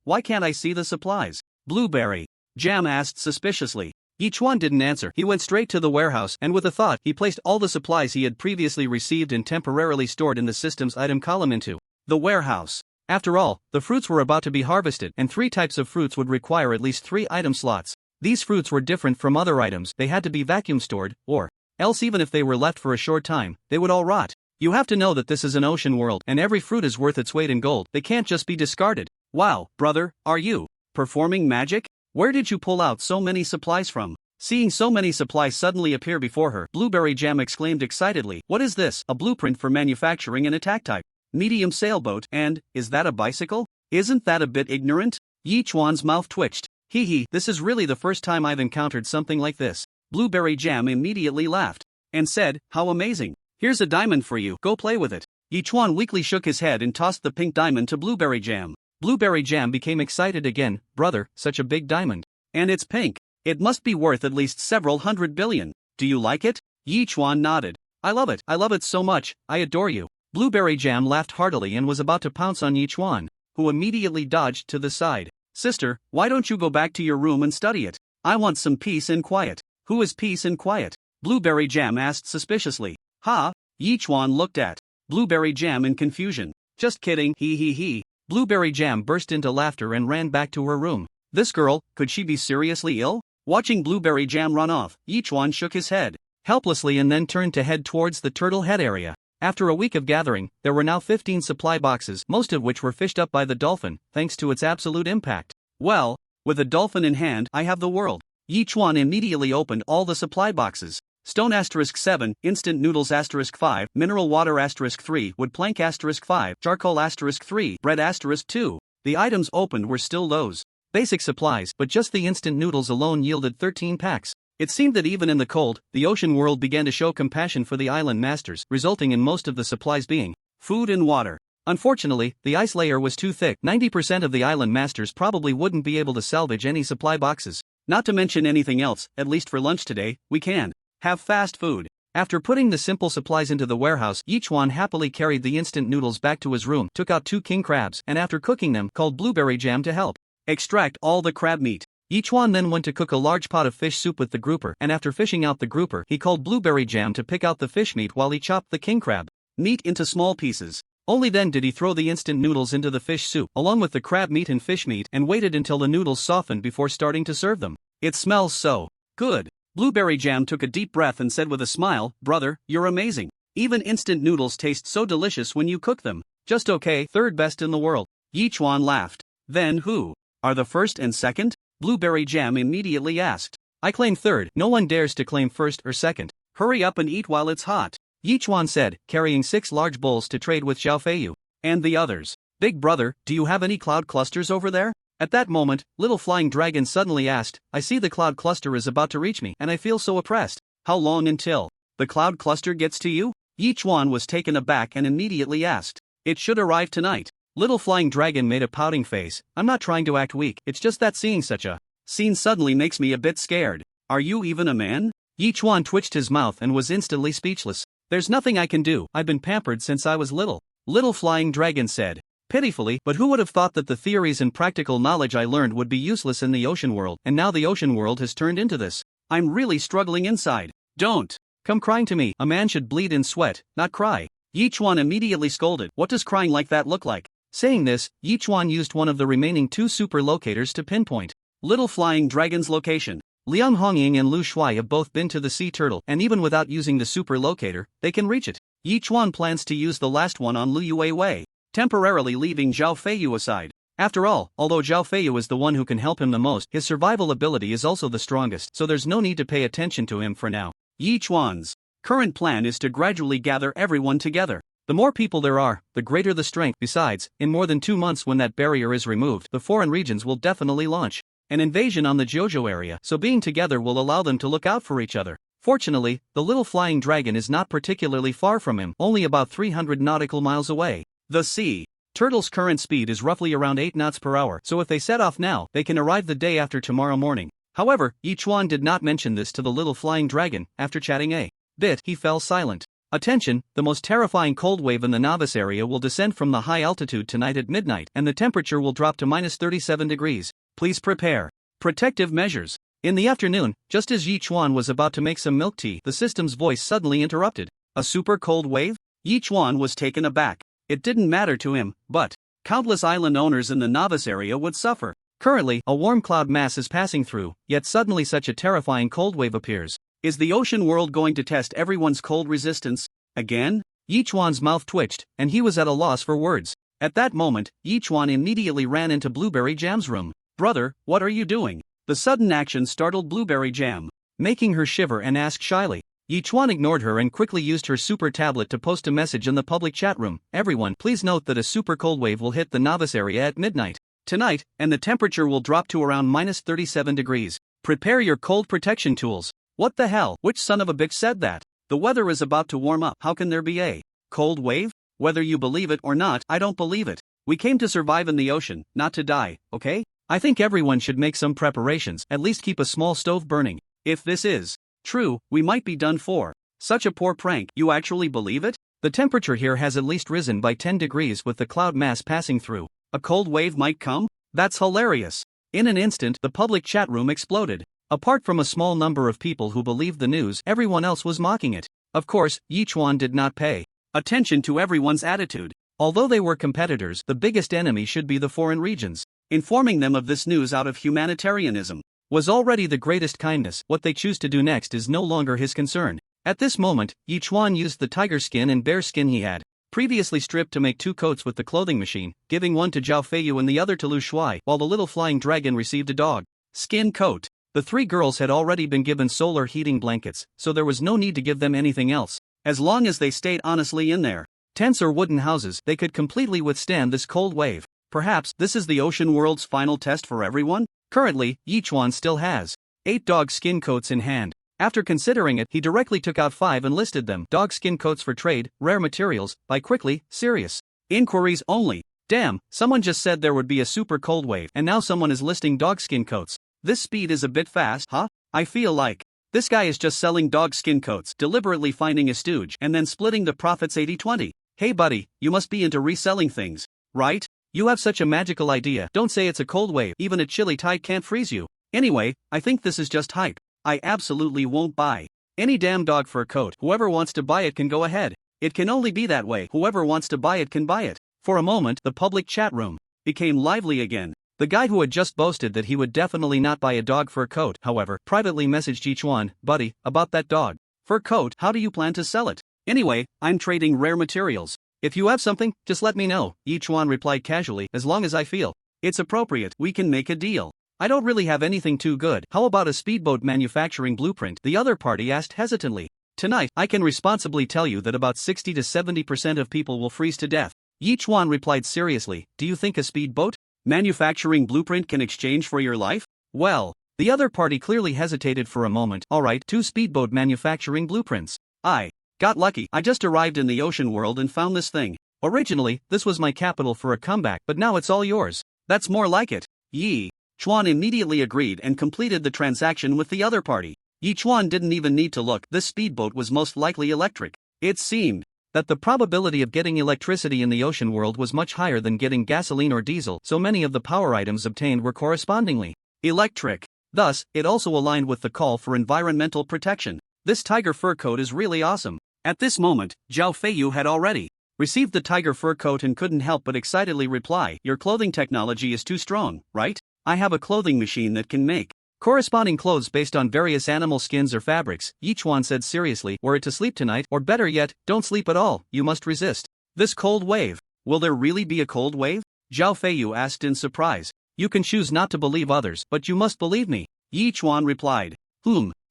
Speaker 2: Why can't I see the supplies? Blueberry Jam asked suspiciously. Yichuan didn't answer. He went straight to the warehouse, and with a thought, he placed all the supplies he had previously received and temporarily stored in the system's item column into the warehouse. After all, the fruits were about to be harvested, and 3 types of fruits would require at least 3 item slots. These fruits were different from other items. They had to be vacuum stored, or else even if they were left for a short time, they would all rot. You have to know that this is an ocean world, and every fruit is worth its weight in gold. They can't just be discarded. Wow, brother, are you performing magic? Where did you pull out so many supplies from? Seeing so many supplies suddenly appear before her, Blueberry Jam exclaimed excitedly. What is this? A blueprint for manufacturing an attack type medium sailboat, and is that a bicycle? Isn't that a bit ignorant? Yichuan's mouth twitched. Hee, this is really the first time I've encountered something like this. Blueberry Jam immediately laughed and said, how amazing. Here's a diamond for you, go play with it. Yichuan weakly shook his head and tossed the pink diamond to Blueberry Jam. Blueberry Jam became excited again. Brother, such a big diamond. And it's pink. It must be worth at least several hundred billion. Do you like it? Yichuan nodded. I love it. I love it so much. I adore you. Blueberry Jam laughed heartily and was about to pounce on Yichuan, who immediately dodged to the side. Sister, why don't you go back to your room and study it? I want some peace and quiet. Who is peace and quiet? Blueberry Jam asked suspiciously. Yichuan looked at Blueberry Jam in confusion. Just kidding, he. Blueberry Jam burst into laughter and ran back to her room. This girl, could she be seriously ill? Watching Blueberry Jam run off, Yichuan shook his head helplessly and then turned to head towards the turtle head area. After a week of gathering, there were now 15 supply boxes, most of which were fished up by the dolphin, thanks to its absolute impact. Well, with a dolphin in hand, I have the world. Yichuan immediately opened all the supply boxes. Stone *7, instant noodles *5, mineral water *3, wood plank *5, charcoal *3, bread *2. The items opened were still those basic supplies, but just the instant noodles alone yielded 13 packs. It seemed that even in the cold, the ocean world began to show compassion for the island masters, resulting in most of the supplies being food and water. Unfortunately, the ice layer was too thick. 90% of the island masters probably wouldn't be able to salvage any supply boxes. Not to mention anything else, at least for lunch today, we can have fast food. After putting the simple supplies into the warehouse, Yichuan happily carried the instant noodles back to his room, took out 2 king crabs, and after cooking them, called Blueberry Jam to help extract all the crab meat. Yichuan then went to cook a large pot of fish soup with the grouper, and after fishing out the grouper, he called Blueberry Jam to pick out the fish meat while he chopped the king crab meat into small pieces. Only then did he throw the instant noodles into the fish soup, along with the crab meat and fish meat, and waited until the noodles softened before starting to serve them. It smells so good. Blueberry Jam took a deep breath and said with a smile, brother, you're amazing. Even instant noodles taste so delicious when you cook them. Just okay, third best in the world. Yichuan laughed. Then who are the first and second? Blueberry Jam immediately asked. I claim third. No one dares to claim first or second. Hurry up and eat while it's hot, Yichuan said, carrying 6 large bowls to trade with Xiao Feiyu. And the others. Big brother, do you have any cloud clusters over there? At that moment, Little Flying Dragon suddenly asked, I see the cloud cluster is about to reach me and I feel so oppressed. How long until the cloud cluster gets to you? Yichuan was taken aback and immediately asked. It should arrive tonight. Little Flying Dragon made a pouting face. I'm not trying to act weak, it's just that seeing such a scene suddenly makes me a bit scared. Are you even a man? Yichuan twitched his mouth and was instantly speechless. There's nothing I can do, I've been pampered since I was little. Little Flying Dragon said. Pitifully, but who would have thought that the theories and practical knowledge I learned would be useless in the ocean world, and now the ocean world has turned into this. I'm really struggling inside. Don't come crying to me. A man should bleed in sweat, not cry. Yichuan immediately scolded. What does crying like that look like? Saying this, Yichuan used one of the remaining 2 super locators to pinpoint Little Flying Dragon's location. Liang Hongying and Lu Shuai have both been to the sea turtle, and even without using the super locator, they can reach it. Yichuan plans to use the last one on Lu Yuewei, temporarily leaving Xiao Feiyu aside. After all, although Xiao Feiyu is the one who can help him the most, his survival ability is also the strongest, so there's no need to pay attention to him for now. Yichuan's current plan is to gradually gather everyone together. The more people there are, the greater the strength. Besides, in more than 2 months when that barrier is removed, the foreign regions will definitely launch an invasion on the Jojo area, so being together will allow them to look out for each other. Fortunately, the Little Flying Dragon is not particularly far from him, only about 300 nautical miles away. The sea turtle's current speed is roughly around 8 knots per hour, so if they set off now, they can arrive the day after tomorrow morning. However, Yichuan did not mention this to the Little Flying Dragon. After chatting a bit, he fell silent. Attention, the most terrifying cold wave in the novice area will descend from the high altitude tonight at midnight, and the temperature will drop to -37 degrees. Please prepare protective measures. In the afternoon, just as Yichuan was about to make some milk tea, the system's voice suddenly interrupted. A super cold wave? Yichuan was taken aback. It didn't matter to him, but countless island owners in the novice area would suffer. Currently, a warm cloud mass is passing through, yet suddenly such a terrifying cold wave appears. Is the ocean world going to test everyone's cold resistance again? Yichuan's mouth twitched, and he was at a loss for words. At that moment, Yichuan immediately ran into Blueberry Jam's room. Brother, what are you doing? The sudden action startled Blueberry Jam, making her shiver and ask shyly. Yichuan ignored her and quickly used her super tablet to post a message in the public chat room. Everyone, please note that a super cold wave will hit the novice area at midnight tonight, and the temperature will drop to around -37 degrees. Prepare your cold protection tools. What the hell? Which son of a bitch said that? The weather is about to warm up. How can there be a cold wave? Whether you believe it or not, I don't believe it. We came to survive in the ocean, not to die, okay? I think everyone should make some preparations, at least keep a small stove burning. If this is true, we might be done for. Such a poor prank. You actually believe it? The temperature here has at least risen by 10 degrees with the cloud mass passing through. A cold wave might come? That's hilarious. In an instant, the public chat room exploded. Apart from a small number of people who believed the news, everyone else was mocking it. Of course, Yichuan did not pay attention to everyone's attitude. Although they were competitors, the biggest enemy should be the foreign regions. Informing them of this news out of humanitarianism was already the greatest kindness. What they choose to do next is no longer his concern. At this moment, Yichuan used the tiger skin and bear skin he had previously stripped to make 2 coats with the clothing machine, giving one to Zhao Feiyu and the other to Lu Shuai, while the Little Flying Dragon received a dog skin coat. The 3 girls had already been given solar heating blankets, so there was no need to give them anything else. As long as they stayed honestly in their tents or wooden houses, they could completely withstand this cold wave. Perhaps this is the ocean world's final test for everyone? Currently, Yichuan still has 8 dog skin coats in hand. After considering it, he directly took out 5 and listed them. Dog skin coats for trade, rare materials, buy quickly, serious inquiries only. Damn, someone just said there would be a super cold wave, and now someone is listing dog skin coats. This speed is a bit fast, huh? I feel like this guy is just selling dog skin coats, deliberately finding a stooge, and then splitting the profits 80-20. Hey buddy, you must be into reselling things, right? You have such a magical idea. Don't say it's a cold wave, even a chilly tide can't freeze you. Anyway, I think this is just hype. I absolutely won't buy any damn dog fur coat. Whoever wants to buy it can go ahead. It can only be that way. Whoever wants to buy it can buy it. For a moment, the public chat room became lively again. The guy who had just boasted that he would definitely not buy a dog fur coat, however, privately messaged Yichuan, buddy, about that dog fur coat, how do you plan to sell it? Anyway, I'm trading rare materials. If you have something, just let me know, Yichuan replied casually, as long as I feel it's appropriate, we can make a deal. I don't really have anything too good. How about a speedboat manufacturing blueprint? The other party asked hesitantly. Tonight, I can responsibly tell you that about 60 to 70% of people will freeze to death. Yi Chuan replied seriously, do you think a speedboat manufacturing blueprint can exchange for your life? Well, the other party clearly hesitated for a moment. Alright, 2 speedboat manufacturing blueprints. I got lucky. I just arrived in the ocean world and found this thing. Originally, this was my capital for a comeback, but now it's all yours. That's more like it. Yi Chuan immediately agreed and completed the transaction with the other party. Yi Chuan didn't even need to look, this speedboat was most likely electric. It seemed that the probability of getting electricity in the ocean world was much higher than getting gasoline or diesel, so many of the power items obtained were correspondingly electric. Thus, it also aligned with the call for environmental protection. This tiger fur coat is really awesome. At this moment, Zhao Feiyu had already received the tiger fur coat and couldn't help but excitedly reply, your clothing technology is too strong, right? I have a clothing machine that can make corresponding clothes based on various animal skins or fabrics. Yi Chuan said seriously, were it to sleep tonight, or better yet, don't sleep at all, you must resist this cold wave. Will there really be a cold wave? Zhao Feiyu asked in surprise. You can choose not to believe others, but you must believe me, Yi Chuan replied.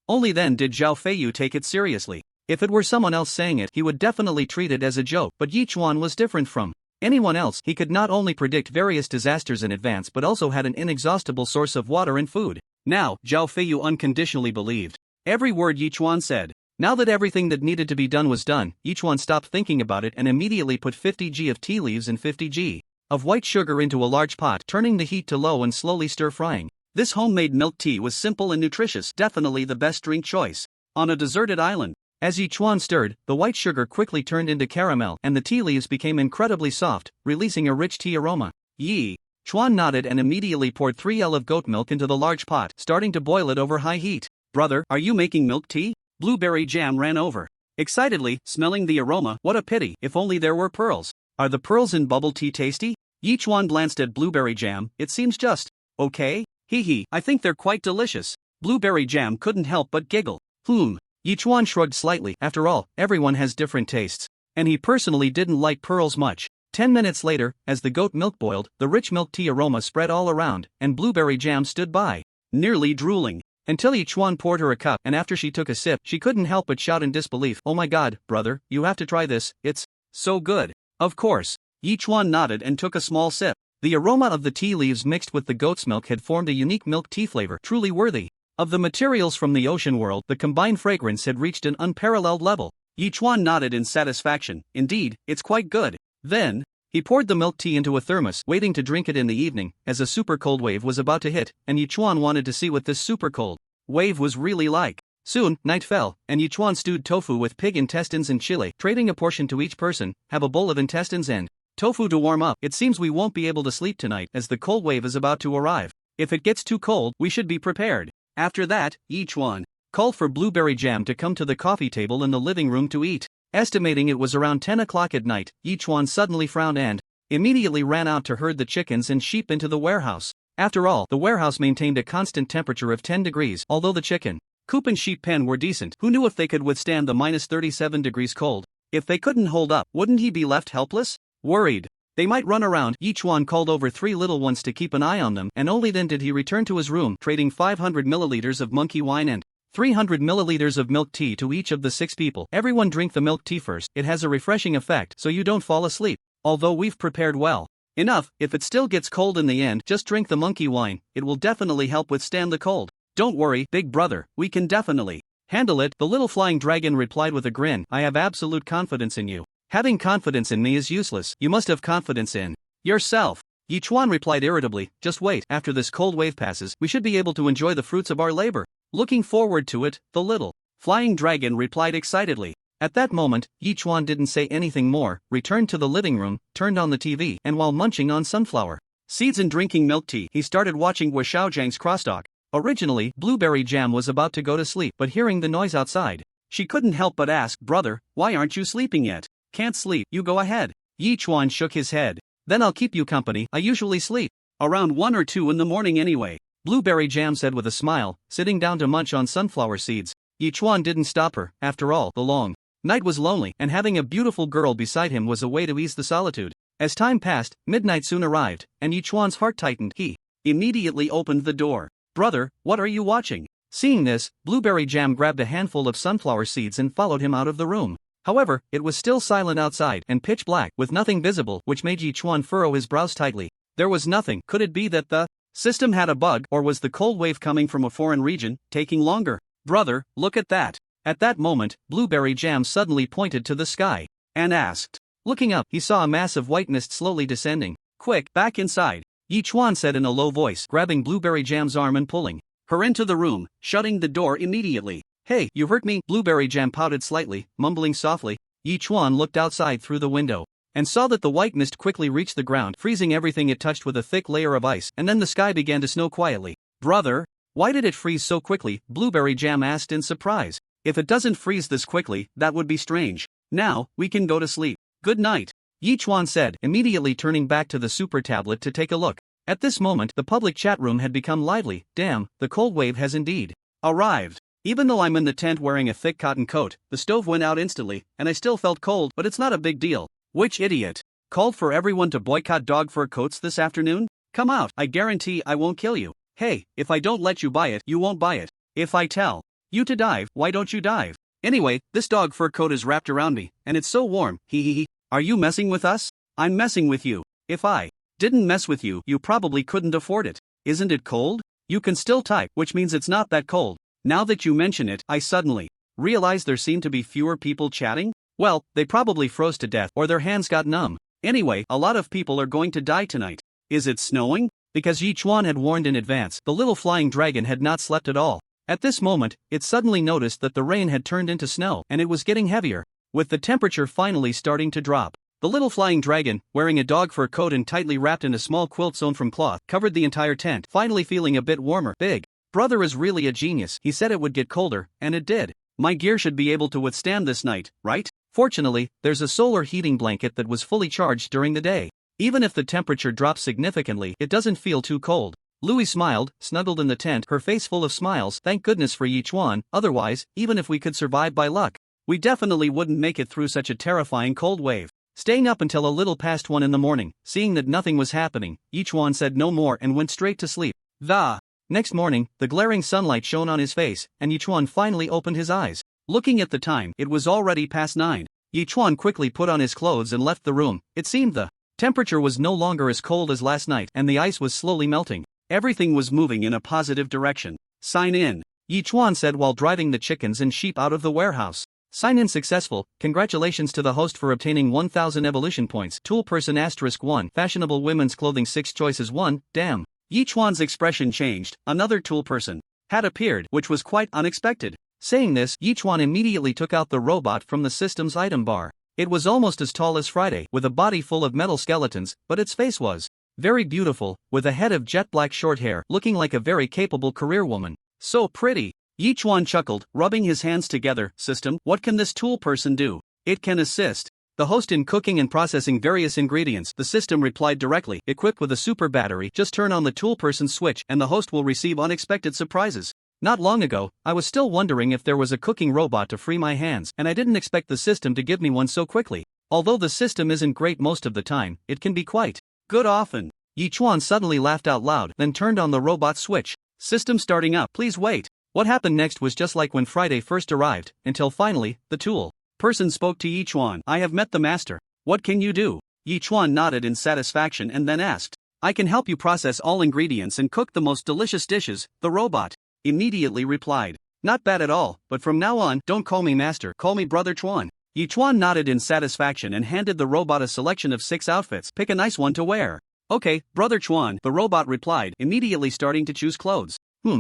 Speaker 2: Only then did Zhao Feiyu take it seriously. If it were someone else saying it, he would definitely treat it as a joke, but Yi Chuan was different from anyone else. He could not only predict various disasters in advance but also had an inexhaustible source of water and food. Now, Zhao Feiyu unconditionally believed every word Yi Chuan said. Now that everything that needed to be done was done, Yi Chuan stopped thinking about it and immediately put 50 g of tea leaves and 50 g of white sugar into a large pot, turning the heat to low and slowly stir-frying. This homemade milk tea was simple and nutritious, definitely the best drink choice on a deserted island. As Yi Chuan stirred, the white sugar quickly turned into caramel and the tea leaves became incredibly soft, releasing a rich tea aroma. Yi Chuan nodded and immediately poured 3 L of goat milk into the large pot, starting to boil it over high heat. Brother, are you making milk tea? Blueberry Jam ran over excitedly, smelling the aroma. What a pity, if only there were pearls. Are the pearls in bubble tea tasty? Yi Chuan glanced at Blueberry Jam, it seems just okay. Hee, I think they're quite delicious. Blueberry Jam couldn't help but giggle. Yi Chuan shrugged slightly, after all, everyone has different tastes. And he personally didn't like pearls much. 10 minutes later, as the goat milk boiled, the rich milk tea aroma spread all around, and Blueberry Jam stood by, nearly drooling, until Yi Chuan poured her a cup, and after she took a sip, she couldn't help but shout in disbelief, oh my god, brother, you have to try this, it's so good. Of course. Yi Chuan nodded and took a small sip. The aroma of the tea leaves mixed with the goat's milk had formed a unique milk tea flavor, truly worthy of the materials from the ocean world. The combined fragrance had reached an unparalleled level. Yi Chuan nodded in satisfaction. Indeed, it's quite good. Then, he poured the milk tea into a thermos, waiting to drink it in the evening, as a super cold wave was about to hit, and Yi Chuan wanted to see what this super cold wave was really like. Soon, night fell, and Yi Chuan stewed tofu with pig intestines and chili, trading a portion to each person. Have a bowl of intestines and tofu to warm up. It seems we won't be able to sleep tonight, as the cold wave is about to arrive. If it gets too cold, we should be prepared. After that, Yi Chuan called for Blueberry Jam to come to the coffee table in the living room to eat. Estimating it was around 10 o'clock at night, Yi Chuan suddenly frowned and immediately ran out to herd the chickens and sheep into the warehouse. After all, the warehouse maintained a constant temperature of 10 degrees, although the chicken coop and sheep pen were decent. Who knew if they could withstand the minus 37 degrees cold? If they couldn't hold up, wouldn't he be left helpless? Worried they might run around, Yi Chuan called over 3 little ones to keep an eye on them, and only then did he return to his room, trading 500 milliliters of monkey wine and 300 milliliters of milk tea to each of the 6 people. Everyone drink the milk tea first, it has a refreshing effect so you don't fall asleep. Although we've prepared well enough, if it still gets cold in the end, just drink the monkey wine, it will definitely help withstand the cold. Don't worry, big brother, we can definitely handle it, the little flying dragon replied with a grin. I have absolute confidence in you. Having confidence in me is useless, you must have confidence in yourself. Yi Chuan replied irritably, just wait, after this cold wave passes, we should be able to enjoy the fruits of our labor. Looking forward to it, the little flying dragon replied excitedly. At that moment, Yi Chuan didn't say anything more, returned to the living room, turned on the TV, and while munching on sunflower seeds and drinking milk tea, he started watching Wu Xiaojiang's crosstalk. Originally, Blueberry Jam was about to go to sleep, but hearing the noise outside, she couldn't help but ask, brother, why aren't you sleeping yet? Can't sleep, you go ahead. Yi Chuan shook his head. Then I'll keep you company, I usually sleep around 1 or 2 in the morning anyway. Blueberry Jam said with a smile, sitting down to munch on sunflower seeds. Yi Chuan didn't stop her, after all, the long night was lonely, and having a beautiful girl beside him was a way to ease the solitude. As time passed, midnight soon arrived, and Yi Chuan's heart tightened. He immediately opened the door. Brother, what are you watching? Seeing this, Blueberry Jam grabbed a handful of sunflower seeds and followed him out of the room. However, it was still silent outside and pitch black with nothing visible, which made Yi Chuan furrow his brows tightly. There was nothing. Could it be that the system had a bug, or was the cold wave coming from a foreign region, taking longer? Brother, look at that. At that moment, Blueberry Jam suddenly pointed to the sky and asked. Looking up, he saw a mass of white mist slowly descending. Quick, back inside, Yi Chuan said in a low voice, grabbing Blueberry Jam's arm and pulling her into the room, shutting the door immediately. Hey, you hurt me? Blueberry Jam pouted slightly, mumbling softly. Yi Chuan looked outside through the window and saw that the white mist quickly reached the ground, freezing everything it touched with a thick layer of ice, and then the sky began to snow quietly. Brother, why did it freeze so quickly? Blueberry Jam asked in surprise. If it doesn't freeze this quickly, that would be strange. Now, we can go to sleep. Good night, Yi Chuan said, immediately turning back to the super tablet to take a look. At this moment, the public chat room had become lively. Damn, the cold wave has indeed arrived. Even though I'm in the tent wearing a thick cotton coat, the stove went out instantly, and I still felt cold, but it's not a big deal. Which idiot called for everyone to boycott dog fur coats this afternoon? Come out, I guarantee I won't kill you. Hey, if I don't let you buy it, you won't buy it. If I tell you to dive, why don't you dive? Anyway, this dog fur coat is wrapped around me, and it's so warm, hee. Are you messing with us? I'm messing with you. If I didn't mess with you, you probably couldn't afford it. Isn't it cold? You can still type, which means it's not that cold. Now that you mention it, I suddenly realize there seem to be fewer people chatting. Well, they probably froze to death or their hands got numb. Anyway, a lot of people are going to die tonight. Is it snowing? Because Yi Chuan had warned in advance, the little flying dragon had not slept at all. At this moment, it suddenly noticed that the rain had turned into snow and it was getting heavier, with the temperature finally starting to drop. The little flying dragon, wearing a dog fur coat and tightly wrapped in a small quilt sewn from cloth, covered the entire tent, finally feeling a bit warmer. Big Brother is really a genius. He said it would get colder, and it did. My gear should be able to withstand this night, right? Fortunately, there's a solar heating blanket that was fully charged during the day. Even if the temperature drops significantly, it doesn't feel too cold. Louie smiled, snuggled in the tent, her face full of smiles. Thank goodness for Yi Chuan, otherwise, even if we could survive by luck, we definitely wouldn't make it through such a terrifying cold wave. Staying up until a little past 1 in the morning, seeing that nothing was happening, Yi Chuan said no more and went straight to sleep. The next morning, the glaring sunlight shone on his face, and Yi Chuan finally opened his eyes. Looking at the time, it was already past 9. Yi Chuan quickly put on his clothes and left the room. It seemed the temperature was no longer as cold as last night, and the ice was slowly melting. Everything was moving in a positive direction. Sign in, Yi Chuan said while driving the chickens and sheep out of the warehouse. Sign in successful. Congratulations to the host for obtaining 1000 evolution points. Tool person *1. Fashionable women's clothing 6 choices 1. Damn. Yi Chuan's expression changed. Another tool person had appeared, which was quite unexpected. Saying this, Yi Chuan immediately took out the robot from the system's item bar. It was almost as tall as Friday, with a body full of metal skeletons, but its face was very beautiful, with a head of jet black short hair, looking like a very capable career woman. So pretty. Yi Chuan chuckled, rubbing his hands together. System, what can this tool person do? It can assist the host in cooking and processing various ingredients. The system replied directly. Equipped with a super battery, just turn on the tool person's switch and the host will receive unexpected surprises. Not long ago, I was still wondering if there was a cooking robot to free my hands, and I didn't expect the system to give me one so quickly. Although the system isn't great most of the time, it can be quite good often. Yi Chuan suddenly laughed out loud, then turned on the robot switch. System starting up. Please wait. What happened next was just like when Friday first arrived, until finally, the tool person spoke to Yi Chuan. I have met the master. What can you do? Yi Chuan nodded in satisfaction and then asked. I can help you process all ingredients and cook the most delicious dishes, the robot immediately replied. Not bad at all, but from now on, don't call me master, call me Brother Chuan. Yi Chuan nodded in satisfaction and handed the robot a selection of 6 outfits. Pick a nice one to wear. Okay, Brother Chuan, the robot replied, immediately starting to choose clothes.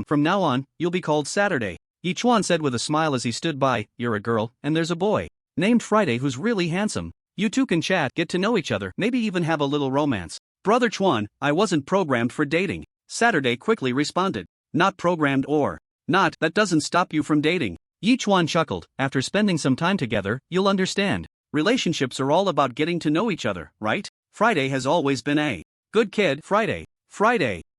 Speaker 2: From now on, you'll be called Saturday, Yi Chuan said with a smile as he stood by. You're a girl, and there's a boy named Friday who's really handsome. You two can chat, get to know each other, maybe even have a little romance. Brother Chuan, I wasn't programmed for dating, Saturday quickly responded. Not programmed or not, that doesn't stop you from dating. Yi Chuan chuckled. After spending some time together, you'll understand. Relationships are all about getting to know each other, right? Friday has always been a good kid. Friday.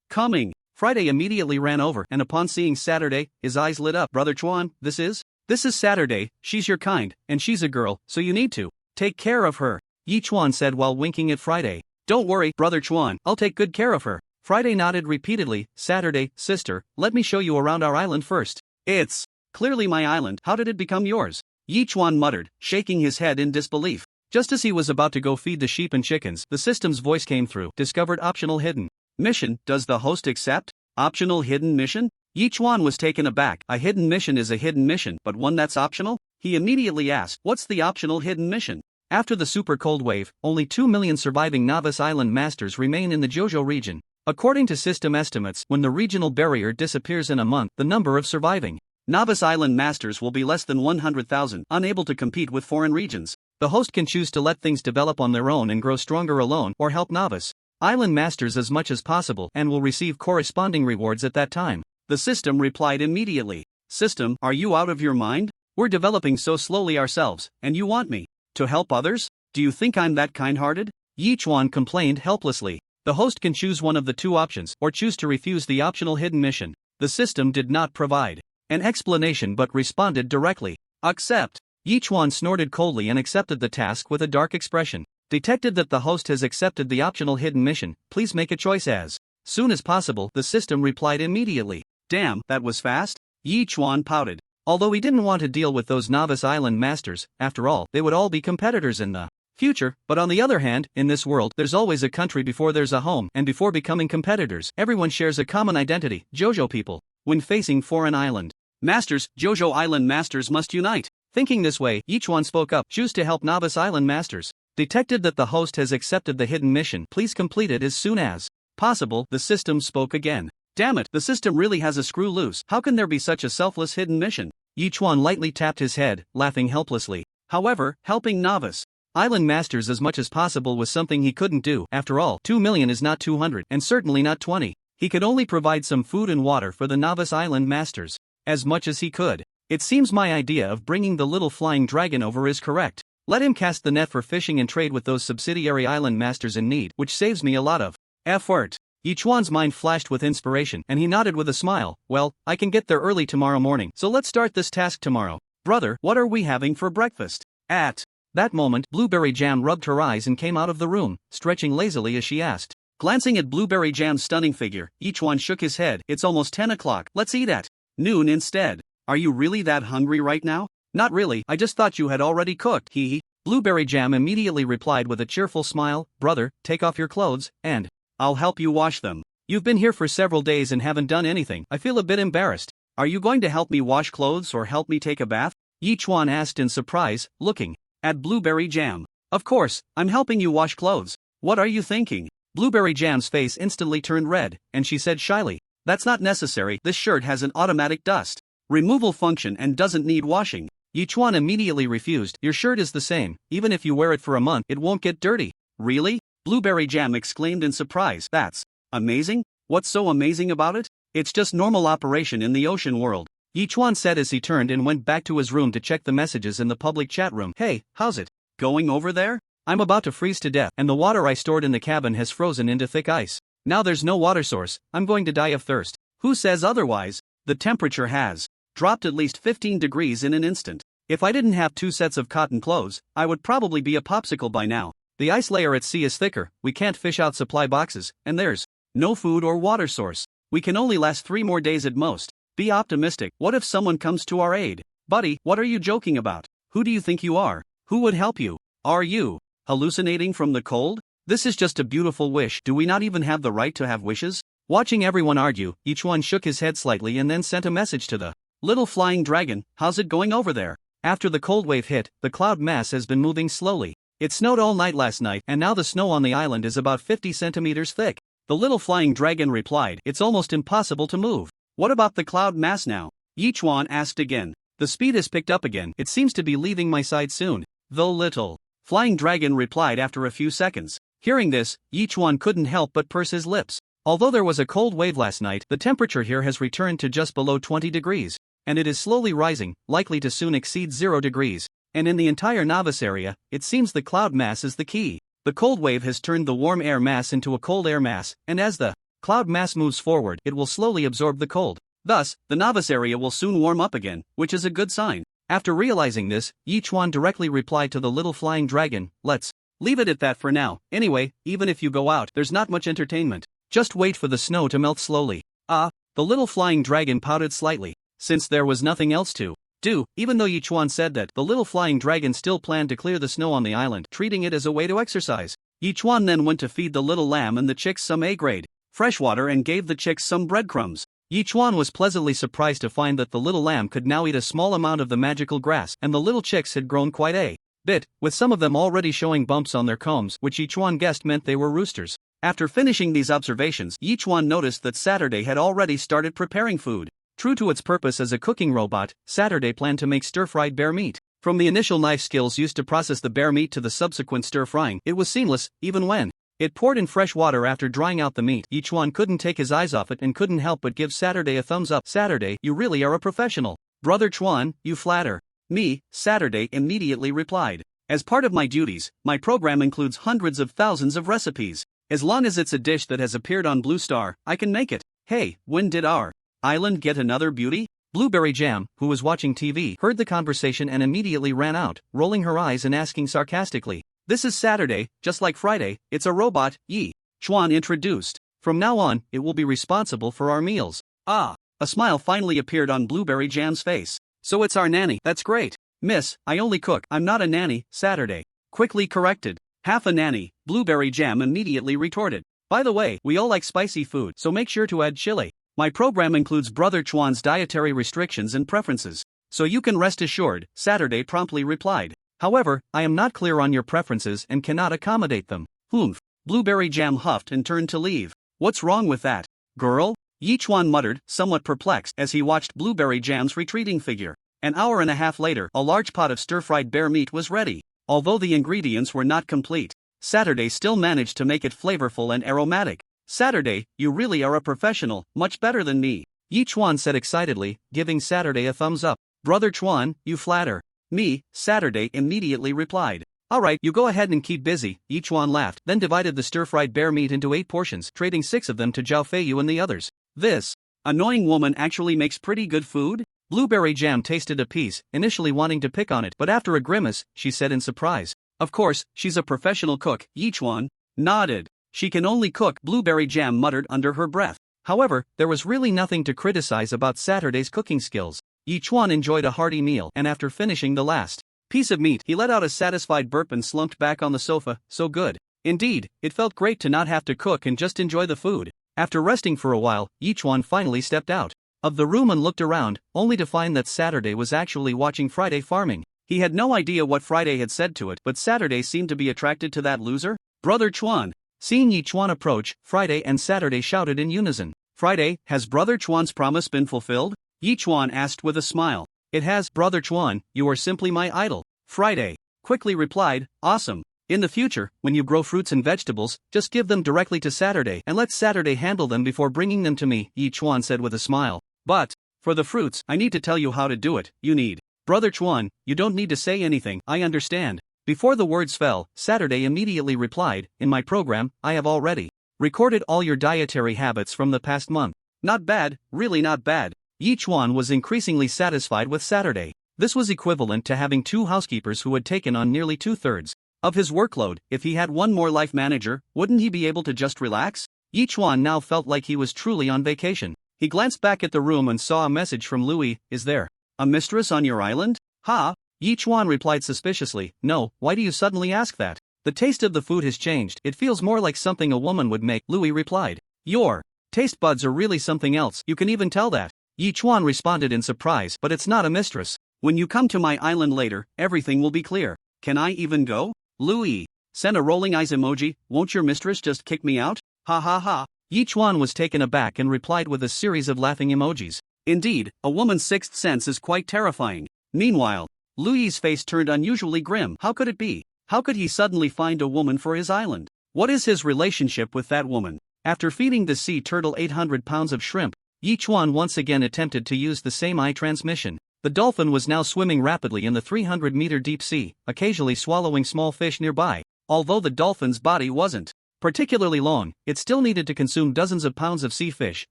Speaker 2: Coming. Friday immediately ran over, and upon seeing Saturday, his eyes lit up. Brother Chuan, this is Saturday. She's your kind, and she's a girl, so you need to take care of her, Yi Chuan said while winking at Friday. Don't worry, Brother Chuan, I'll take good care of her. Friday nodded repeatedly. Saturday, sister, let me show you around our island first. It's clearly my island. How did it become yours? Yichuan muttered, shaking his head in disbelief. Just as he was about to go feed the sheep and chickens, the system's voice came through. Discovered optional hidden mission. Does the host accept? Optional hidden mission? Yichuan was taken aback. A hidden mission is a hidden mission, but one that's optional? He immediately asked, what's the optional hidden mission? After the super cold wave, only 2 million surviving novice island masters remain in the Jojo region. According to system estimates, when the regional barrier disappears in a month, the number of surviving novice island masters will be less than 100,000, unable to compete with foreign regions. The host can choose to let things develop on their own and grow stronger alone, or help novice island masters as much as possible and will receive corresponding rewards at that time. The system replied immediately. System, are you out of your mind? We're developing so slowly ourselves, and you want me to help others? Do you think I'm that kind-hearted? Yichuan complained helplessly. The host can choose one of the two options, or choose to refuse the optional hidden mission. The system did not provide an explanation but responded directly. Accept. Yichuan snorted coldly and accepted the task with a dark expression. Detected that the host has accepted the optional hidden mission, please make a choice as soon as possible, the system replied immediately. Damn, that was fast? Yichuan pouted. Although he didn't want to deal with those novice island masters, after all, they would all be competitors in the future, but on the other hand, in this world, there's always a country before there's a home, and before becoming competitors, everyone shares a common identity, Jojo people. When facing foreign island masters, Jojo island masters must unite. Thinking this way, Yichuan spoke up, choose to help novice island masters. Detected that the host has accepted the hidden mission, please complete it as soon as possible, the system spoke again. Damn it, the system really has a screw loose. How can there be such a selfless hidden mission? Yichuan lightly tapped his head, laughing helplessly. However, helping novice island masters as much as possible was something he couldn't do. After all, 2 million is not 200, and certainly not 20. He could only provide some food and water for the novice island masters. As much as he could. It seems my idea of bringing the little flying dragon over is correct. Let him cast the net for fishing and trade with those subsidiary island masters in need, which saves me a lot of effort. Yichuan's mind flashed with inspiration, and he nodded with a smile. Well, I can get there early tomorrow morning, so let's start this task tomorrow. Brother, what are we having for breakfast? At that moment, Blueberry Jam rubbed her eyes and came out of the room, stretching lazily as she asked. Glancing at Blueberry Jam's stunning figure, Yichuan shook his head. It's almost 10 o'clock, let's eat at noon instead. Are you really that hungry right now? Not really, I just thought you had already cooked, hee. Blueberry Jam immediately replied with a cheerful smile. Brother, take off your clothes, and I'll help you wash them. You've been here for several days and haven't done anything. I feel a bit embarrassed. Are you going to help me wash clothes or help me take a bath? Yichuan asked in surprise, looking at Blueberry Jam. Of course, I'm helping you wash clothes. What are you thinking? Blueberry Jam's face instantly turned red, and she said shyly, that's not necessary, this shirt has an automatic dust removal function and doesn't need washing. Yichuan immediately refused. Your shirt is the same, even if you wear it for a month, it won't get dirty. Really? Blueberry Jam exclaimed in surprise. That's amazing? What's so amazing about it? It's just normal operation in the ocean world. Yichuan said as he turned and went back to his room to check the messages in the public chat room. Hey, how's it going over there? I'm about to freeze to death, and the water I stored in the cabin has frozen into thick ice. Now there's no water source, I'm going to die of thirst. Who says otherwise? The temperature has dropped at least 15 degrees in an instant. If I didn't have 2 sets of cotton clothes, I would probably be a popsicle by now. The ice layer at sea is thicker, we can't fish out supply boxes, and there's no food or water source. We can only last 3 more days at most. Be optimistic. What if someone comes to our aid? Buddy, what are you joking about? Who do you think you are? Who would help you? Are you hallucinating from the cold? This is just a beautiful wish. Do we not even have the right to have wishes? Watching everyone argue, Yichuan shook his head slightly and then sent a message to the little flying dragon. How's it going over there? After the cold wave hit, the cloud mass has been moving slowly. It snowed all night last night, and now the snow on the island is about 50 centimeters thick. The little flying dragon replied, it's almost impossible to move. What about the cloud mass now? Yichuan asked again. The speed has picked up again, it seems to be leaving my side soon. The little flying dragon replied after a few seconds. Hearing this, Yichuan couldn't help but purse his lips. Although there was a cold wave last night, the temperature here has returned to just below 20 degrees. And it is slowly rising, likely to soon exceed 0 degrees. And in the entire novice area, it seems the cloud mass is the key. The cold wave has turned the warm air mass into a cold air mass, and as the cloud mass moves forward, it will slowly absorb the cold. Thus, the novice area will soon warm up again, which is a good sign. After realizing this, Yichuan directly replied to the little flying dragon, let's leave it at that for now. Anyway, even if you go out, there's not much entertainment. Just wait for the snow to melt slowly. The little flying dragon pouted slightly. since there was nothing else to do, even though Yichuan said that the little flying dragon still planned to clear the snow on the island, treating it as a way to exercise. Yichuan then went to feed the little lamb and the chicks some A-grade fresh water and gave the chicks some breadcrumbs. Yichuan was pleasantly surprised to find that the little lamb could now eat a small amount of the magical grass, and the little chicks had grown quite a bit, with some of them already showing bumps on their combs, which Yichuan guessed meant they were roosters. After finishing these observations, Yichuan noticed that Saturday had already started preparing food. True to its purpose as a cooking robot, Saturday planned to make stir-fried bear meat. From the initial knife skills used to process the bear meat to the subsequent stir-frying, it was seamless, even when it poured in fresh water after drying out the meat. Yichuan couldn't take his eyes off it and couldn't help but give Saturday a thumbs up. Saturday, you really are a professional. Brother Chuan, you flatter me, Saturday immediately replied. As part of my duties, my program includes hundreds of thousands of recipes. As long as it's a dish that has appeared on Blue Star, I can make it. Hey, when did our island get another beauty? Blueberry Jam, who was watching TV, heard the conversation and immediately ran out, rolling her eyes and asking sarcastically, "This is Saturday, just like Friday, it's a robot." Yi Chuan introduced. "From now on, it will be responsible for our meals." Ah! A smile finally appeared on Blueberry Jam's face. "So it's our nanny." "That's great. Miss, I only cook." "I'm not a nanny," Saturday quickly corrected. "Half a nanny," Blueberry Jam immediately retorted. "By the way, we all like spicy food, so make sure to add chili. My program includes Brother Chuan's dietary restrictions and preferences, so you can rest assured," Saturday promptly replied. "However, I am not clear on your preferences and cannot accommodate them." "Humph." Blueberry Jam huffed and turned to leave. "What's wrong with that, girl?" Yichuan muttered, somewhat perplexed, as he watched Blueberry Jam's retreating figure. An hour and a half later, a large pot of stir-fried bear meat was ready. Although the ingredients were not complete, Saturday still managed to make it flavorful and aromatic. "Saturday, you really are a professional, much better than me," Yichuan said excitedly, giving Saturday a thumbs up. "Brother Chuan, you flatter me," Saturday immediately replied. "Alright, you go ahead and keep busy," Yichuan laughed, then divided the stir-fried bear meat into 8 portions, trading 6 of them to Zhao Feiyu and the others. "This annoying woman actually makes pretty good food?" Blueberry Jam tasted a piece, initially wanting to pick on it, but after a grimace, she said in surprise, "Of course, she's a professional cook." Yichuan nodded. "She can only cook," Blueberry Jam muttered under her breath. However, there was really nothing to criticize about Saturday's cooking skills. Yichuan enjoyed a hearty meal, and after finishing the last piece of meat, he let out a satisfied burp and slumped back on the sofa. So good. Indeed, it felt great to not have to cook and just enjoy the food. After resting for a while, Yichuan finally stepped out of the room and looked around, only to find that Saturday was actually watching Friday farming. He had no idea what Friday had said to it, but Saturday seemed to be attracted to that loser. "Brother Chuan." Seeing Yichuan approach, Friday and Saturday shouted in unison. "Friday, has Brother Chuan's promise been fulfilled?" Yichuan asked with a smile. "It has, Brother Chuan, you are simply my idol." Friday quickly replied, "Awesome. In the future, when you grow fruits and vegetables, just give them directly to Saturday and let Saturday handle them before bringing them to me," Yichuan said with a smile. "But for the fruits, I need to tell you how to do it. You need." "Brother Chuan, you don't need to say anything, I understand." Before the words fell, Saturday immediately replied, "In my program, I have already recorded all your dietary habits from the past month." "Not bad, really not bad." Yichuan was increasingly satisfied with Saturday. This was equivalent to having 2 housekeepers who had taken on nearly 2/3 of his workload. If he had one more life manager, wouldn't he be able to just relax? Yichuan now felt like he was truly on vacation. He glanced back at the room and saw a message from Louis. "Is there a mistress on your island?" "Ha?" Yichuan replied suspiciously. "No, why do you suddenly ask that? The taste of the food has changed, it feels more like something a woman would make," Louis replied. "Your taste buds are really something else, you can even tell that." Yichuan responded in surprise, "But it's not a mistress. When you come to my island later, everything will be clear." "Can I even go?" Louis sent a rolling eyes emoji. "Won't your mistress just kick me out?" "Ha ha ha." Yichuan was taken aback and replied with a series of laughing emojis. Indeed, a woman's sixth sense is quite terrifying. Meanwhile, Louis's face turned unusually grim. How could it be? How could he suddenly find a woman for his island? What is his relationship with that woman? After feeding the sea turtle 800 pounds of shrimp, Yichuan once again attempted to use the same eye transmission. The dolphin was now swimming rapidly in the 300-meter deep sea, occasionally swallowing small fish nearby. Although the dolphin's body wasn't particularly long, it still needed to consume dozens of pounds of sea fish,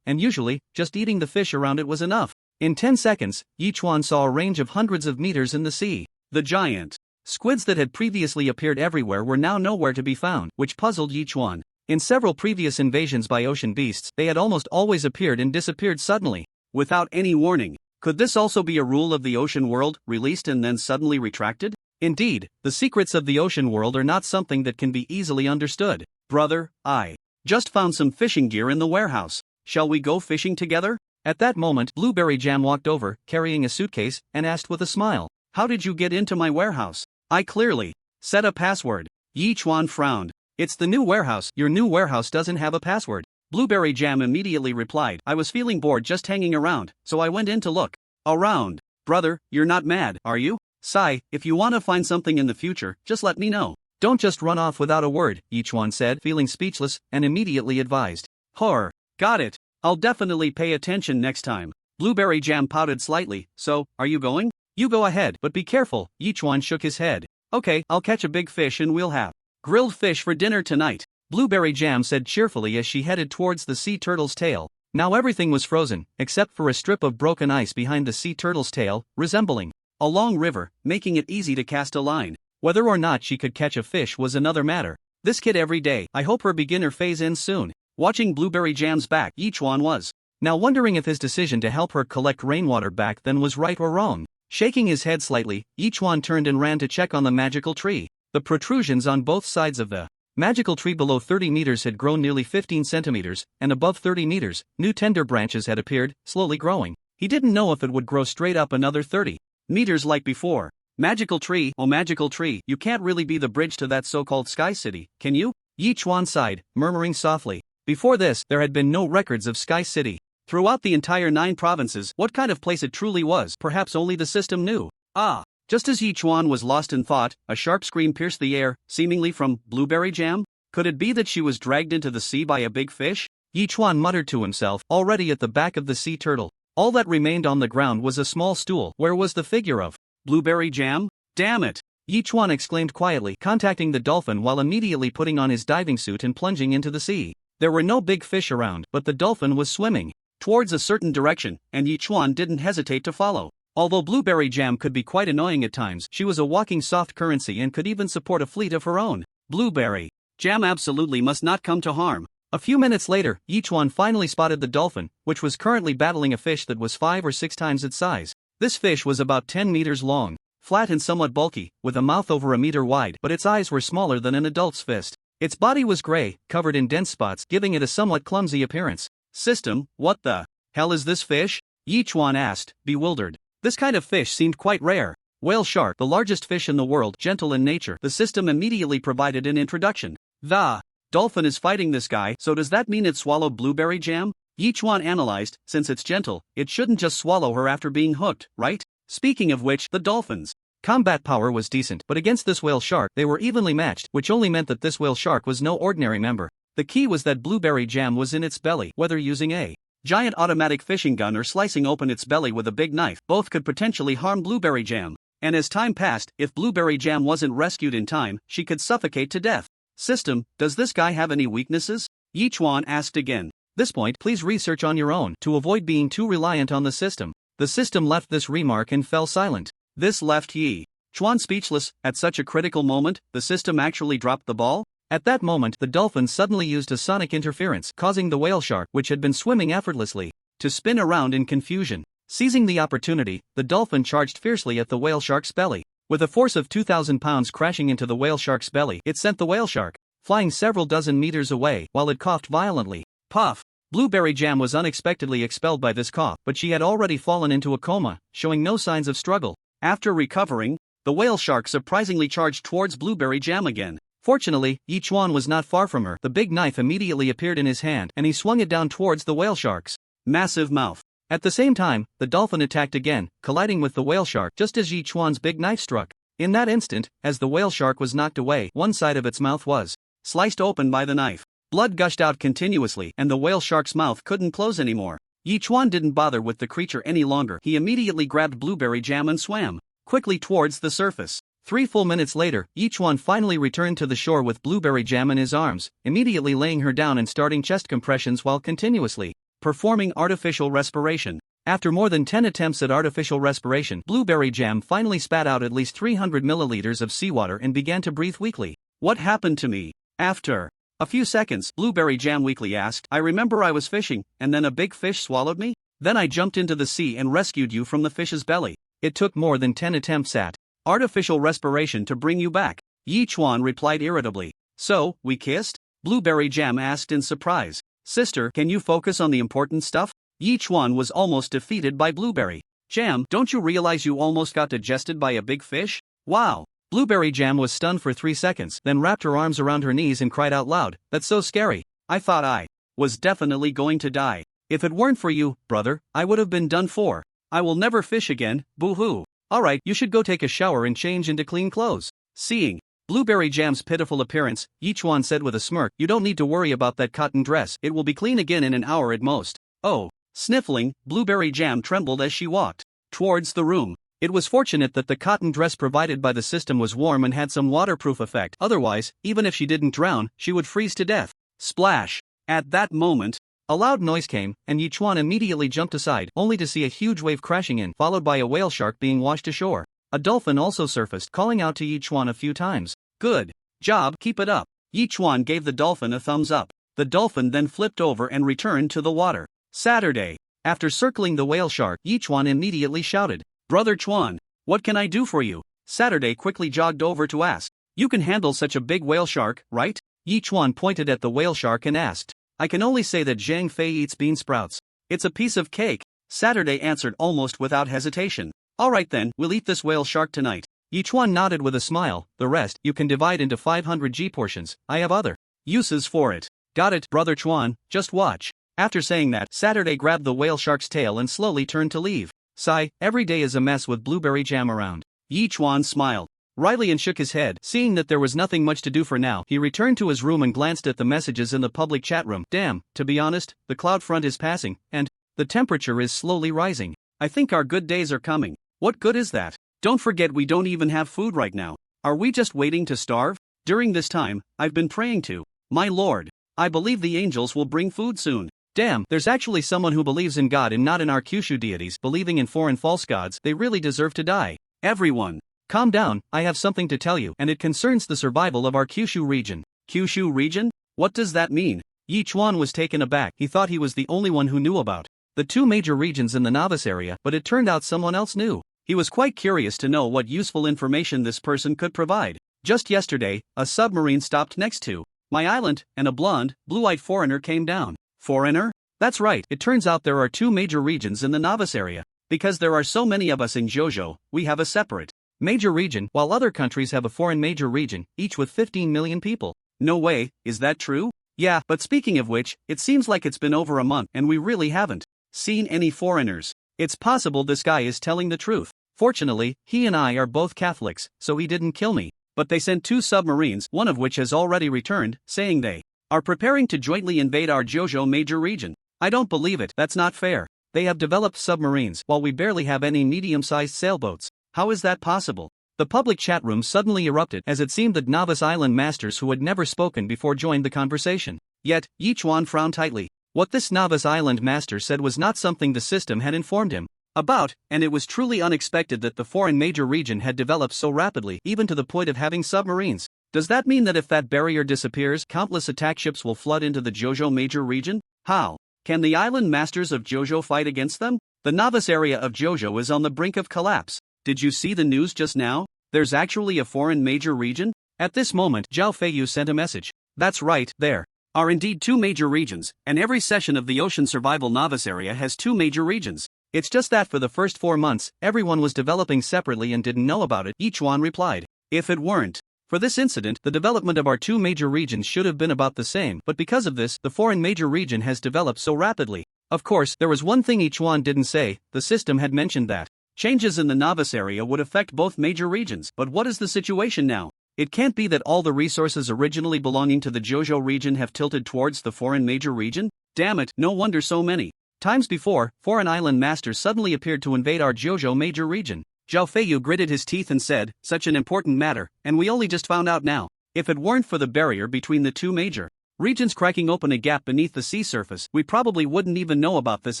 Speaker 2: and usually, just eating the fish around it was enough. In 10 seconds, Yichuan saw a range of hundreds of meters in the sea. The giant squids that had previously appeared everywhere were now nowhere to be found, which puzzled Yichuan. In several previous invasions by ocean beasts, they had almost always appeared and disappeared suddenly, without any warning. Could this also be a rule of the ocean world, released and then suddenly retracted? Indeed, the secrets of the ocean world are not something that can be easily understood. Brother, I just found some fishing gear in the warehouse. Shall we go fishing together? At that moment, Blueberry Jam walked over, carrying a suitcase, and asked with a smile, "How did you get into my warehouse?" "I clearly set a password." Yi Chuan frowned. "It's the new warehouse. Your new warehouse doesn't have a password." Blueberry Jam immediately replied, "I was feeling bored just hanging around, so I went in to look around." "Brother, you're not mad, are you?" "Sai, if you want to find something in the future, just let me know. Don't just run off without a word," Yi Chuan said, feeling speechless, and immediately advised. "Horror. Got it. I'll definitely pay attention next time." Blueberry Jam pouted slightly. "So, are you going?" "You go ahead, but be careful." Yi Chuan shook his head. "Okay, I'll catch a big fish and we'll have grilled fish for dinner tonight," Blueberry Jam said cheerfully as she headed towards the sea turtle's tail. Now everything was frozen, except for a strip of broken ice behind the sea turtle's tail, resembling a long river, making it easy to cast a line. Whether or not she could catch a fish was another matter. This kid every day. I hope her beginner phase ends soon. Watching Blueberry Jam's back, Yi Chuan was now wondering if his decision to help her collect rainwater back then was right or wrong. Shaking his head slightly, Yi Chuan turned and ran to check on the magical tree. The protrusions on both sides of the magical tree below 30 meters had grown nearly 15 centimeters, and above 30 meters, new tender branches had appeared, slowly growing. He didn't know if it would grow straight up another 30 meters like before. Magical tree, oh magical tree, you can't really be the bridge to that so-called sky city, can you? Yi Chuan sighed, murmuring softly. Before this, there had been no records of Sky City. Throughout the entire 9 provinces, what kind of place it truly was, perhaps only the system knew. Ah! Just as Yi Chuan was lost in thought, a sharp scream pierced the air, seemingly from Blueberry Jam. Could it be that she was dragged into the sea by a big fish? Yi Chuan muttered to himself, already at the back of the sea turtle. All that remained on the ground was a small stool. Where was the figure of Blueberry Jam? Damn it! Yi Chuan exclaimed quietly, contacting the dolphin while immediately putting on his diving suit and plunging into the sea. There were no big fish around, but the dolphin was swimming towards a certain direction, and Yi Chuan didn't hesitate to follow. Although Blueberry Jam could be quite annoying at times, she was a walking soft currency and could even support a fleet of her own. Blueberry Jam absolutely must not come to harm. A few minutes later, Yi Chuan finally spotted the dolphin, which was currently battling a fish that was 5 or 6 times its size. This fish was about 10 meters long, flat and somewhat bulky, with a mouth over a meter wide, but its eyes were smaller than an adult's fist. Its body was gray, covered in dense spots, giving it a somewhat clumsy appearance. System, what the hell is this fish? Yi Chuan asked, bewildered. This kind of fish seemed quite rare. Whale shark, the largest fish in the world, gentle in nature. The system immediately provided an introduction. The dolphin is fighting this guy, so does that mean it swallowed Blueberry Jam? Yi Chuan analyzed, since it's gentle, it shouldn't just swallow her after being hooked, right? Speaking of which, the dolphins' combat power was decent, but against this whale shark, they were evenly matched, which only meant that this whale shark was no ordinary member. The key was that Blueberry Jam was in its belly. Whether using a giant automatic fishing gun or slicing open its belly with a big knife, both could potentially harm Blueberry Jam. And as time passed, if Blueberry Jam wasn't rescued in time, she could suffocate to death. System, does this guy have any weaknesses? Yi Chuan asked again. This point, please research on your own, to avoid being too reliant on the system. The system left this remark and fell silent. This left Yi Chuan speechless. At such a critical moment, the system actually dropped the ball? At that moment, the dolphin suddenly used a sonic interference, causing the whale shark, which had been swimming effortlessly, to spin around in confusion. Seizing the opportunity, the dolphin charged fiercely at the whale shark's belly. With a force of 2,000 pounds crashing into the whale shark's belly, it sent the whale shark flying several dozen meters away, while it coughed violently. Puff! Blueberry Jam was unexpectedly expelled by this cough, but she had already fallen into a coma, showing no signs of struggle. After recovering, the whale shark surprisingly charged towards Blueberry Jam again. Fortunately, Yi Chuan was not far from her. The big knife immediately appeared in his hand, and he swung it down towards the whale shark's massive mouth. At the same time, the dolphin attacked again, colliding with the whale shark just as Yi Chuan's big knife struck. In that instant, as the whale shark was knocked away, one side of its mouth was sliced open by the knife. Blood gushed out continuously, and the whale shark's mouth couldn't close anymore. Yi Chuan didn't bother with the creature any longer. He immediately grabbed Blueberry Jam and swam quickly towards the surface. 3 full minutes later, Yi Chuan finally returned to the shore with Blueberry Jam in his arms, immediately laying her down and starting chest compressions while continuously performing artificial respiration. After more than 10 attempts at artificial respiration, Blueberry Jam finally spat out at least 300 milliliters of seawater and began to breathe weakly. What happened to me? After a few seconds, Blueberry Jam weakly asked, I remember I was fishing, and then a big fish swallowed me? Then I jumped into the sea and rescued you from the fish's belly. It took more than 10 attempts at artificial respiration to bring you back. Yi Chuan replied irritably. So, we kissed? Blueberry Jam asked in surprise. Sister, can you focus on the important stuff? Yi Chuan was almost defeated by Blueberry Jam. Don't you realize you almost got digested by a big fish? Wow. Blueberry Jam was stunned for 3 seconds, then wrapped her arms around her knees and cried out loud, "That's so scary. I thought I was definitely going to die. If it weren't for you, brother, I would have been done for. I will never fish again, boo-hoo. Alright, you should go take a shower and change into clean clothes." Seeing Blueberry Jam's pitiful appearance, Yi Chuan said with a smirk, "You don't need to worry about that cotton dress, it will be clean again in an hour at most." Oh. Sniffling, Blueberry Jam trembled as she walked towards the room. It was fortunate that the cotton dress provided by the system was warm and had some waterproof effect, otherwise, even if she didn't drown, she would freeze to death. Splash! At that moment, a loud noise came, and Yi Chuan immediately jumped aside, only to see a huge wave crashing in, followed by a whale shark being washed ashore. A dolphin also surfaced, calling out to Yi Chuan a few times. Good job, keep it up. Yi Chuan gave the dolphin a thumbs up. The dolphin then flipped over and returned to the water. Saturday. After circling the whale shark, Yi Chuan immediately shouted, "Brother Chuan, what can I do for you?" Saturday quickly jogged over to ask, "You can handle such a big whale shark, right?" Yi Chuan pointed at the whale shark and asked, "I can only say that Zhang Fei eats bean sprouts. It's a piece of cake." Saturday answered almost without hesitation. "Alright then, we'll eat this whale shark tonight." Yi Chuan nodded with a smile. "The rest, you can divide into 500 G portions. I have other uses for it." "Got it, Brother Chuan, just watch." After saying that, Saturday grabbed the whale shark's tail and slowly turned to leave. Sigh, every day is a mess with Blueberry Jam around. Yi Chuan smiled wryly and shook his head. Seeing that there was nothing much to do for now, he returned to his room and glanced at the messages in the public chat room. Damn, to be honest, the cloud front is passing, and the temperature is slowly rising. I think our good days are coming. What good is that? Don't forget we don't even have food right now. Are we just waiting to starve? During this time, I've been praying to my Lord. I believe the angels will bring food soon. Damn, there's actually someone who believes in God and not in our Kyushu deities. Believing in foreign false gods, they really deserve to die. Everyone, calm down, I have something to tell you, and it concerns the survival of our Kyushu region. Kyushu region? What does that mean? Yi Chuan was taken aback. He thought he was the only one who knew about the 2 major regions in the novice area, but it turned out someone else knew. He was quite curious to know what useful information this person could provide. Just yesterday, a submarine stopped next to my island, and a blonde, blue-eyed foreigner came down. Foreigner? That's right, it turns out there are 2 major regions in the novice area. Because there are so many of us in JoJo, we have a separate major region, while other countries have a foreign major region, each with 15 million people. No way, is that true? Yeah, but speaking of which, it seems like it's been over a month and we really haven't seen any foreigners. It's possible this guy is telling the truth. Fortunately, he and I are both Catholics, so he didn't kill me. But they sent 2 submarines, one of which has already returned, saying they are preparing to jointly invade our JoJo major region. I don't believe it, that's not fair. They have developed submarines while we barely have any medium-sized sailboats. How is that possible? The public chat room suddenly erupted as it seemed that novice island masters who had never spoken before joined the conversation. Yet, Yi Chuan frowned tightly. What this novice island master said was not something the system had informed him about, and it was truly unexpected that the foreign major region had developed so rapidly, even to the point of having submarines. Does that mean that if that barrier disappears, countless attack ships will flood into the JoJo major region? How can the island masters of JoJo fight against them? The novice area of JoJo is on the brink of collapse. Did you see the news just now? There's actually a foreign major region? At this moment, Zhao Feiyu sent a message. That's right, there are indeed 2 major regions, and every session of the Ocean Survival Novice Area has 2 major regions. It's just that for the first 4 months, everyone was developing separately and didn't know about it, Yi Chuan replied. If it weren't for this incident, the development of our 2 major regions should have been about the same, but because of this, the foreign major region has developed so rapidly. Of course, there was one thing Yi Chuan didn't say. The system had mentioned that changes in the novice area would affect both major regions, but what is the situation now? It can't be that all the resources originally belonging to the JoJo region have tilted towards the foreign major region? Damn it, no wonder so many times before, foreign island masters suddenly appeared to invade our JoJo major region. Zhao Feiyu gritted his teeth and said, such an important matter, and we only just found out now. If it weren't for the barrier between the 2 major regions cracking open a gap beneath the sea surface, we probably wouldn't even know about this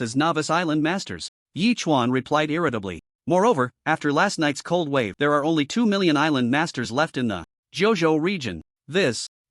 Speaker 2: as novice island masters. Yi Chuan replied irritably. Moreover, after last night's cold wave, there are only 2 million island masters left in the JoJo region.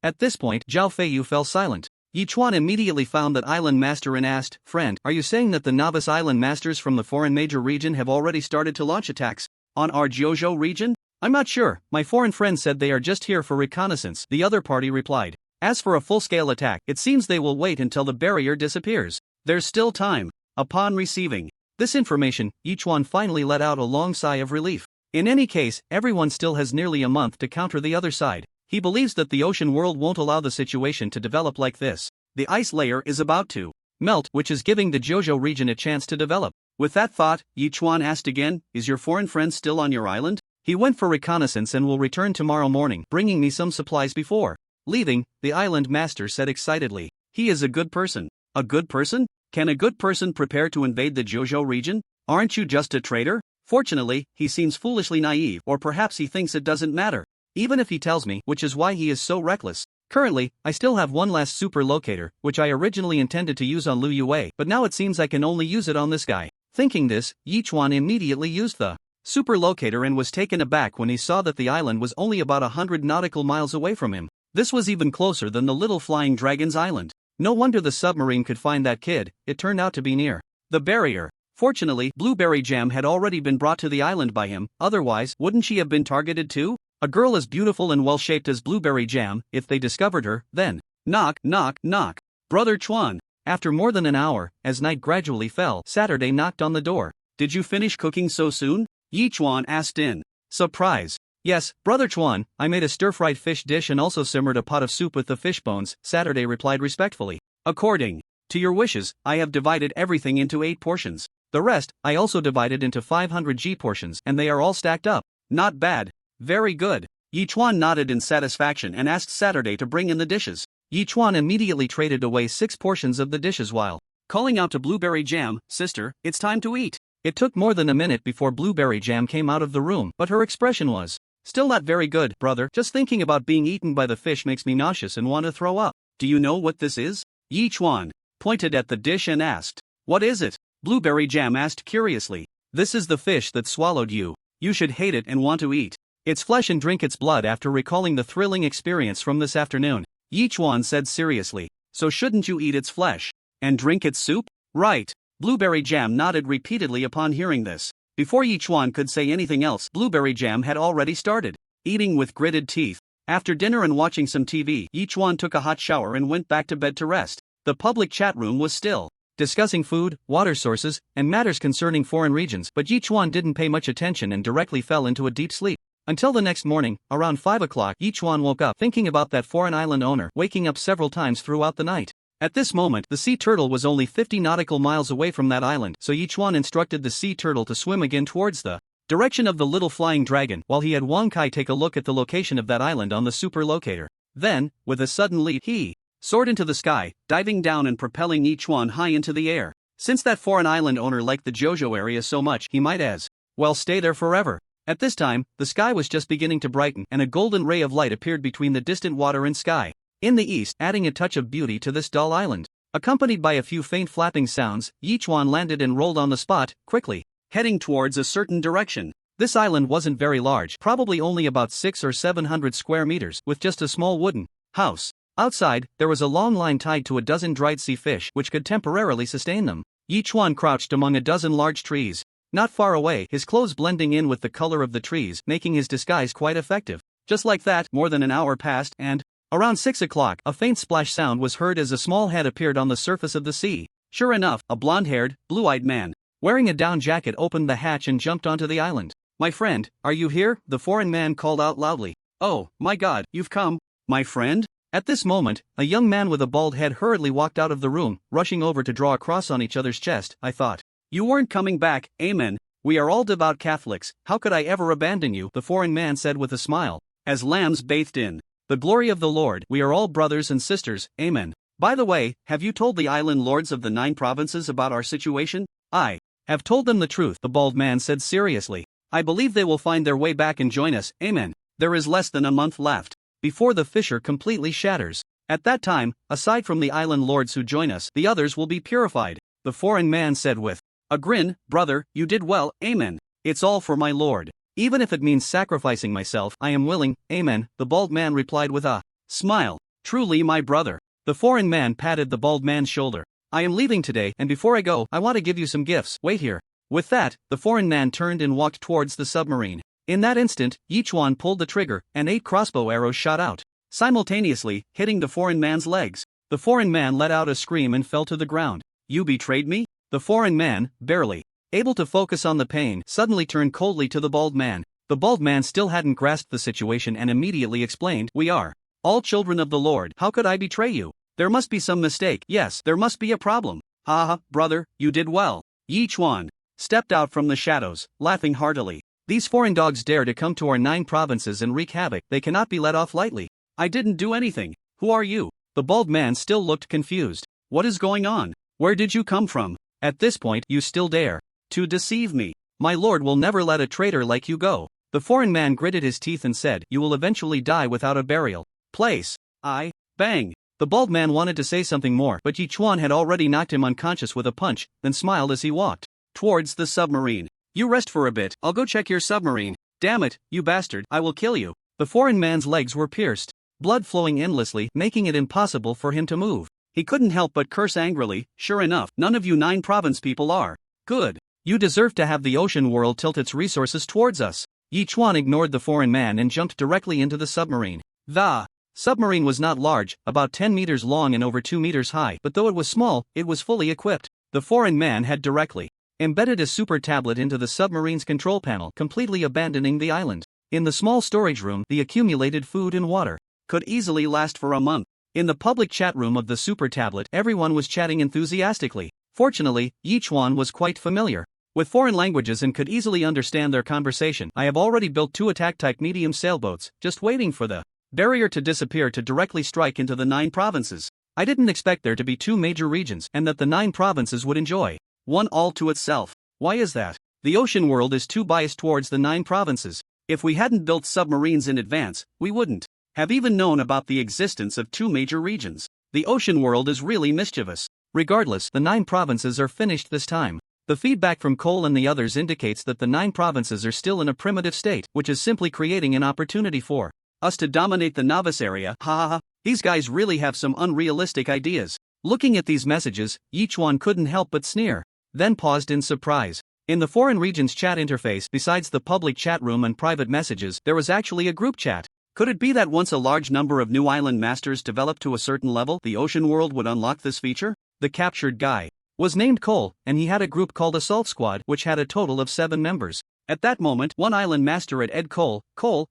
Speaker 2: At this point, Zhao Feiyu fell silent. Yichuan immediately found that island master and asked, "Friend, are you saying that the novice island masters from the foreign major region have already started to launch attacks on our Jojo region?" "I'm not sure, my foreign friend said they are just here for reconnaissance," the other party replied. "As for a full-scale attack, it seems they will wait until the barrier disappears. There's still time." Upon receiving this information, Yichuan finally let out a long sigh of relief. In any case, everyone still has nearly a month to counter the other side. He believes that the ocean world won't allow the situation to develop like this. The ice layer is about to melt, which is giving the Jojo region a chance to develop. With that thought, Yichuan asked again, "Is your foreign friend still on your island?" "He went for reconnaissance and will return tomorrow morning, bringing me some supplies before leaving," the island master said excitedly. "He is a good person." "A good person? Can a good person prepare to invade the Jojo region? Aren't you just a traitor?" Fortunately, he seems foolishly naive, or perhaps he thinks it doesn't matter. Even if he tells me, which is why he is so reckless. Currently, I still have one last super locator, which I originally intended to use on Liu Yue, but now it seems I can only use it on this guy. Thinking this, Yichuan immediately used the super locator and was taken aback when he saw that the island was only about 100 nautical miles away from him. This was even closer than the little flying dragon's island. No wonder the submarine could find that kid, it turned out to be near the barrier. Fortunately, blueberry jam had already been brought to the island by him, otherwise, wouldn't she have been targeted too? A girl as beautiful and well-shaped as blueberry jam, if they discovered her, then, knock, knock, knock. Brother Chuan. After more than an hour, as night gradually fell, Saturday knocked on the door. "Did you finish cooking so soon?" Yichuan asked in surprise. "Yes, Brother Chuan, I made a stir-fried fish dish and also simmered a pot of soup with the fish bones," Saturday replied respectfully. "According to your wishes, I have divided everything into 8 portions. The rest, I also divided into 500 G portions, and they are all stacked up." "Not bad. Very good." Yichuan nodded in satisfaction and asked Saturday to bring in the dishes. Yichuan immediately traded away 6 portions of the dishes while calling out to Blueberry Jam, "Sister, it's time to eat." It took more than a minute before Blueberry Jam came out of the room, but her expression was still not very good. "Brother, just thinking about being eaten by the fish makes me nauseous and want to throw up." "Do you know what this is?" Yichuan pointed at the dish and asked. "What is it?" Blueberry Jam asked curiously. "This is the fish that swallowed you. You should hate it and want to eat its flesh and drink its blood." After recalling the thrilling experience from this afternoon, Yichuan said seriously, "So shouldn't you eat its flesh and drink its soup?" "Right." Blueberry Jam nodded repeatedly upon hearing this. Before Yichuan could say anything else, Blueberry Jam had already started eating with gritted teeth. After dinner and watching some TV, Yichuan took a hot shower and went back to bed to rest. The public chat room was still discussing food, water sources, and matters concerning foreign regions, but Yichuan didn't pay much attention and directly fell into a deep sleep. Until the next morning, around 5 o'clock, Yichuan woke up thinking about that foreign island owner, waking up several times throughout the night. At this moment, the sea turtle was only 50 nautical miles away from that island, so Yichuan instructed the sea turtle to swim again towards the direction of the little flying dragon, while he had Wang Kai take a look at the location of that island on the super locator. Then, with a sudden leap, he soared into the sky, diving down and propelling Yichuan high into the air. Since that foreign island owner liked the Jojo area so much, he might as well stay there forever. At this time, the sky was just beginning to brighten, and a golden ray of light appeared between the distant water and sky in the east, adding a touch of beauty to this dull island. Accompanied by a few faint flapping sounds, Yichuan landed and rolled on the spot, quickly heading towards a certain direction. This island wasn't very large, probably only about 600 or 700 square meters, with just a small wooden house. Outside, there was a long line tied to a dozen dried sea fish, which could temporarily sustain them. Yichuan crouched among a dozen large trees. Not far away, his clothes blending in with the color of the trees, making his disguise quite effective. Just like that, more than an hour passed, and around 6 o'clock, a faint splash sound was heard as a small head appeared on the surface of the sea. Sure enough, a blonde-haired, blue-eyed man, wearing a down jacket, opened the hatch and jumped onto the island. "My friend, are you here?" the foreign man called out loudly. "Oh, my God, you've come, my friend?" At this moment, a young man with a bald head hurriedly walked out of the room, rushing over to draw a cross on each other's chest. "I thought you weren't coming back, amen. We are all devout Catholics, how could I ever abandon you?" the foreign man said with a smile. "As lambs bathed in the glory of the Lord, we are all brothers and sisters, amen. By the way, have you told the island lords of the 9 provinces about our situation?" "I have told them the truth," the bald man said seriously. "I believe they will find their way back and join us, amen. There is less than a month left before the fissure completely shatters. At that time, aside from the island lords who join us, the others will be purified," the foreign man said with a grin. "Brother, you did well, amen. It's all for my Lord. Even if it means sacrificing myself, I am willing, amen," the bald man replied with a smile. "Truly, my brother, The foreign man patted the bald man's shoulder. I am leaving today, and before I go, I want to give you some gifts. Wait here. With that, the foreign man turned and walked towards the submarine. In that instant, Yichuan pulled the trigger, and 8 crossbow arrows shot out, simultaneously hitting the foreign man's legs. The foreign man let out a scream and fell to the ground. You betrayed me? The foreign man, barely able to focus on the pain, suddenly turned coldly to the bald man. The bald man still hadn't grasped the situation and immediately explained, We are all children of the Lord. How could I betray you? There must be some mistake. Yes, there must be a problem. Haha, brother, you did well. Yichuan stepped out from the shadows, laughing heartily. These foreign dogs dare to come to our 9 provinces and wreak havoc. They cannot be let off lightly. I didn't do anything. Who are you? The bald man still looked confused. What is going on? Where did you come from? At this point, you still dare to deceive me. My lord will never let a traitor like you go. The foreign man gritted his teeth and said, You will eventually die without a burial place. Bang. The bald man wanted to say something more, but Yichuan had already knocked him unconscious with a punch, then smiled as he walked towards the submarine. You rest for a bit, I'll go check your submarine. Damn it, you bastard, I will kill you. The foreign man's legs were pierced, blood flowing endlessly, making it impossible for him to move. He couldn't help but curse angrily. Sure enough, none of you 9 province people are good. You deserve to have the ocean world tilt its resources towards us. Yichuan ignored the foreign man and jumped directly into the submarine. The submarine was not large, about 10 meters long and over 2 meters high, but though it was small, it was fully equipped. The foreign man had directly embedded a super tablet into the submarine's control panel, completely abandoning the island. In the small storage room, the accumulated food and water could easily last for a month. In the public chat room of the super tablet, everyone was chatting enthusiastically. Fortunately, Yichuan was quite familiar with foreign languages and could easily understand their conversation. I have already built 2 attack-type medium sailboats, just waiting for the barrier to disappear to directly strike into the 9 provinces. I didn't expect there to be 2 major regions and that the 9 provinces would enjoy one all to itself. Why is that? The ocean world is too biased towards the 9 provinces. If we hadn't built submarines in advance, we wouldn't have even known about the existence of 2 major regions. The ocean world is really mischievous. Regardless, the 9 provinces are finished this time. The feedback from Cole and the others indicates that the 9 provinces are still in a primitive state, which is simply creating an opportunity for us to dominate the novice area. Ha. These guys really have some unrealistic ideas. Looking at these messages, Yichuan couldn't help but sneer, then paused in surprise. In the foreign region's chat interface, besides the public chat room and private messages, there was actually a group chat. Could it be that once a large number of new island masters developed to a certain level, the ocean world would unlock this feature? The captured guy was named Cole, and he had a group called Assault Squad, which had a total of 7 members. At that moment, one island master had Ed Cole,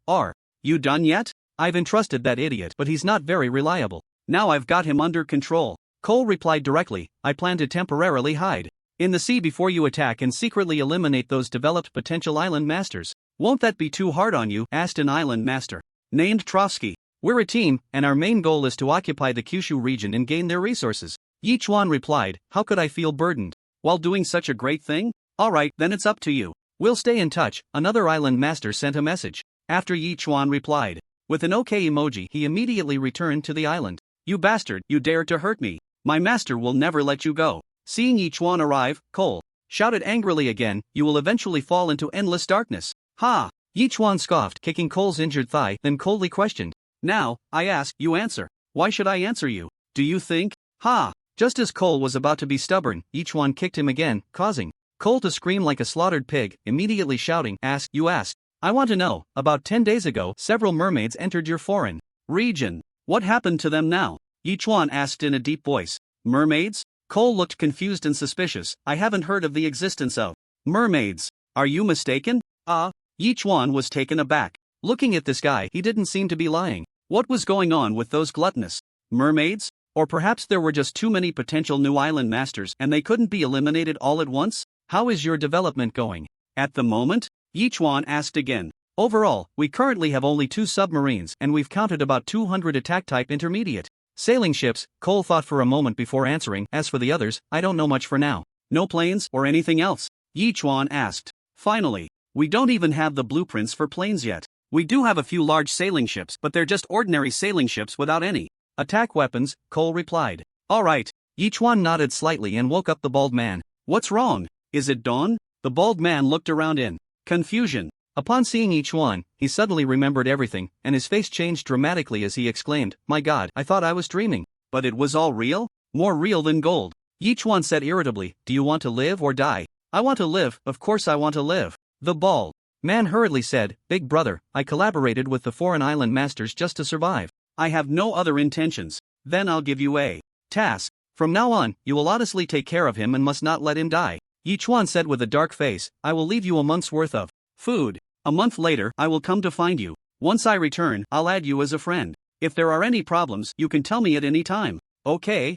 Speaker 2: are you done yet? I've entrusted that idiot, but he's not very reliable. Now I've got him under control. Cole replied directly, I plan to temporarily hide in the sea before you attack and secretly eliminate those developed potential island masters. Won't that be too hard on you? Asked an island master named Trotsky. We're a team, and our main goal is to occupy the Kyushu region and gain their resources. Yichuan replied, how could I feel burdened while doing such a great thing? Alright, then it's up to you. We'll stay in touch. Another island master sent a message. After Yichuan replied with an OK emoji, he immediately returned to the island. You bastard, you dared to hurt me. My master will never let you go. Seeing Yichuan arrive, Cole shouted angrily again, you will eventually fall into endless darkness. Ha! Yichuan scoffed, kicking Cole's injured thigh, then coldly questioned. Now, I ask, you answer. Why should I answer you? Do you think? Ha! Just as Cole was about to be stubborn, Yichuan kicked him again, causing Cole to scream like a slaughtered pig, immediately shouting, ask, you ask. I want to know, about 10 days ago, several mermaids entered your foreign region. What happened to them now? Yichuan asked in a deep voice. Mermaids? Cole looked confused and suspicious. I haven't heard of the existence of mermaids. Are you mistaken? Yichuan was taken aback. Looking at this guy, he didn't seem to be lying. What was going on with those gluttonous mermaids? Or perhaps there were just too many potential new island masters and they couldn't be eliminated all at once? How is your development going? At the moment? Yichuan asked again. Overall, we currently have only 2 submarines and we've counted about 200 attack-type intermediate sailing ships. Cole thought for a moment before answering. As for the others, I don't know much for now. No planes or anything else? Yichuan asked. Finally, we don't even have the blueprints for planes yet. We do have a few large sailing ships, but they're just ordinary sailing ships without any attack weapons, Cole replied. Alright. Yichuan nodded slightly and woke up the bald man. What's wrong? Is it dawn? The bald man looked around in confusion. Upon seeing Yichuan, he suddenly remembered everything, and his face changed dramatically as he exclaimed, My God, I thought I was dreaming. But it was all real? More real than gold. Yichuan said irritably, do you want to live or die? I want to live, of course I want to live. The bald man hurriedly said, Big brother, I collaborated with the foreign island masters just to survive. I have no other intentions. Then I'll give you a task. From now on, you will honestly take care of him and must not let him die. Yichuan said with a dark face, I will leave you a month's worth of food. A month later, I will come to find you. Once I return, I'll add you as a friend. If there are any problems, you can tell me at any time. Okay,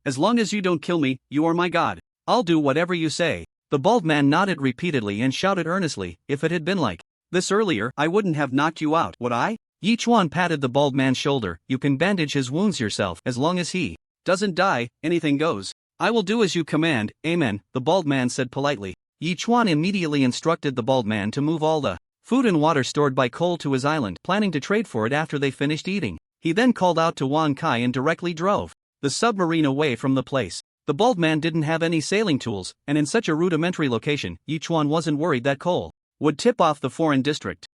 Speaker 2: as long as you don't kill me, you are my god. I'll do whatever you say. The bald man nodded repeatedly and shouted earnestly, if it had been like this earlier, I wouldn't have knocked you out, would I? Yichuan patted the bald man's shoulder, you can bandage his wounds yourself, as long as he doesn't die, anything goes. I will do as you command, amen, the bald man said politely. Yichuan immediately instructed the bald man to move all the food and water stored by Cole to his island, planning to trade for it after they finished eating. He then called out to Wan Kai and directly drove the submarine away from the place. The bald man didn't have any sailing tools, and in such a rudimentary location, Yichuan wasn't worried that Cole would tip off the foreign district.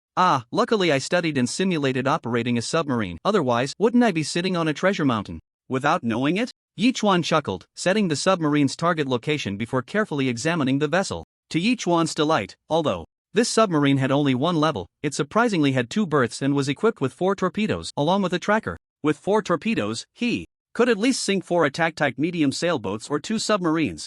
Speaker 2: Luckily I studied and simulated operating a submarine, otherwise, wouldn't I be sitting on a treasure mountain? Without knowing it? Yichuan chuckled, setting the submarine's target location before carefully examining the vessel. To Yichuan's delight, although this submarine had only one level, it surprisingly had 2 berths and was equipped with 4 torpedoes, along with a tracker. With 4 torpedoes, he could at least sink 4 attack-type medium sailboats or 2 submarines.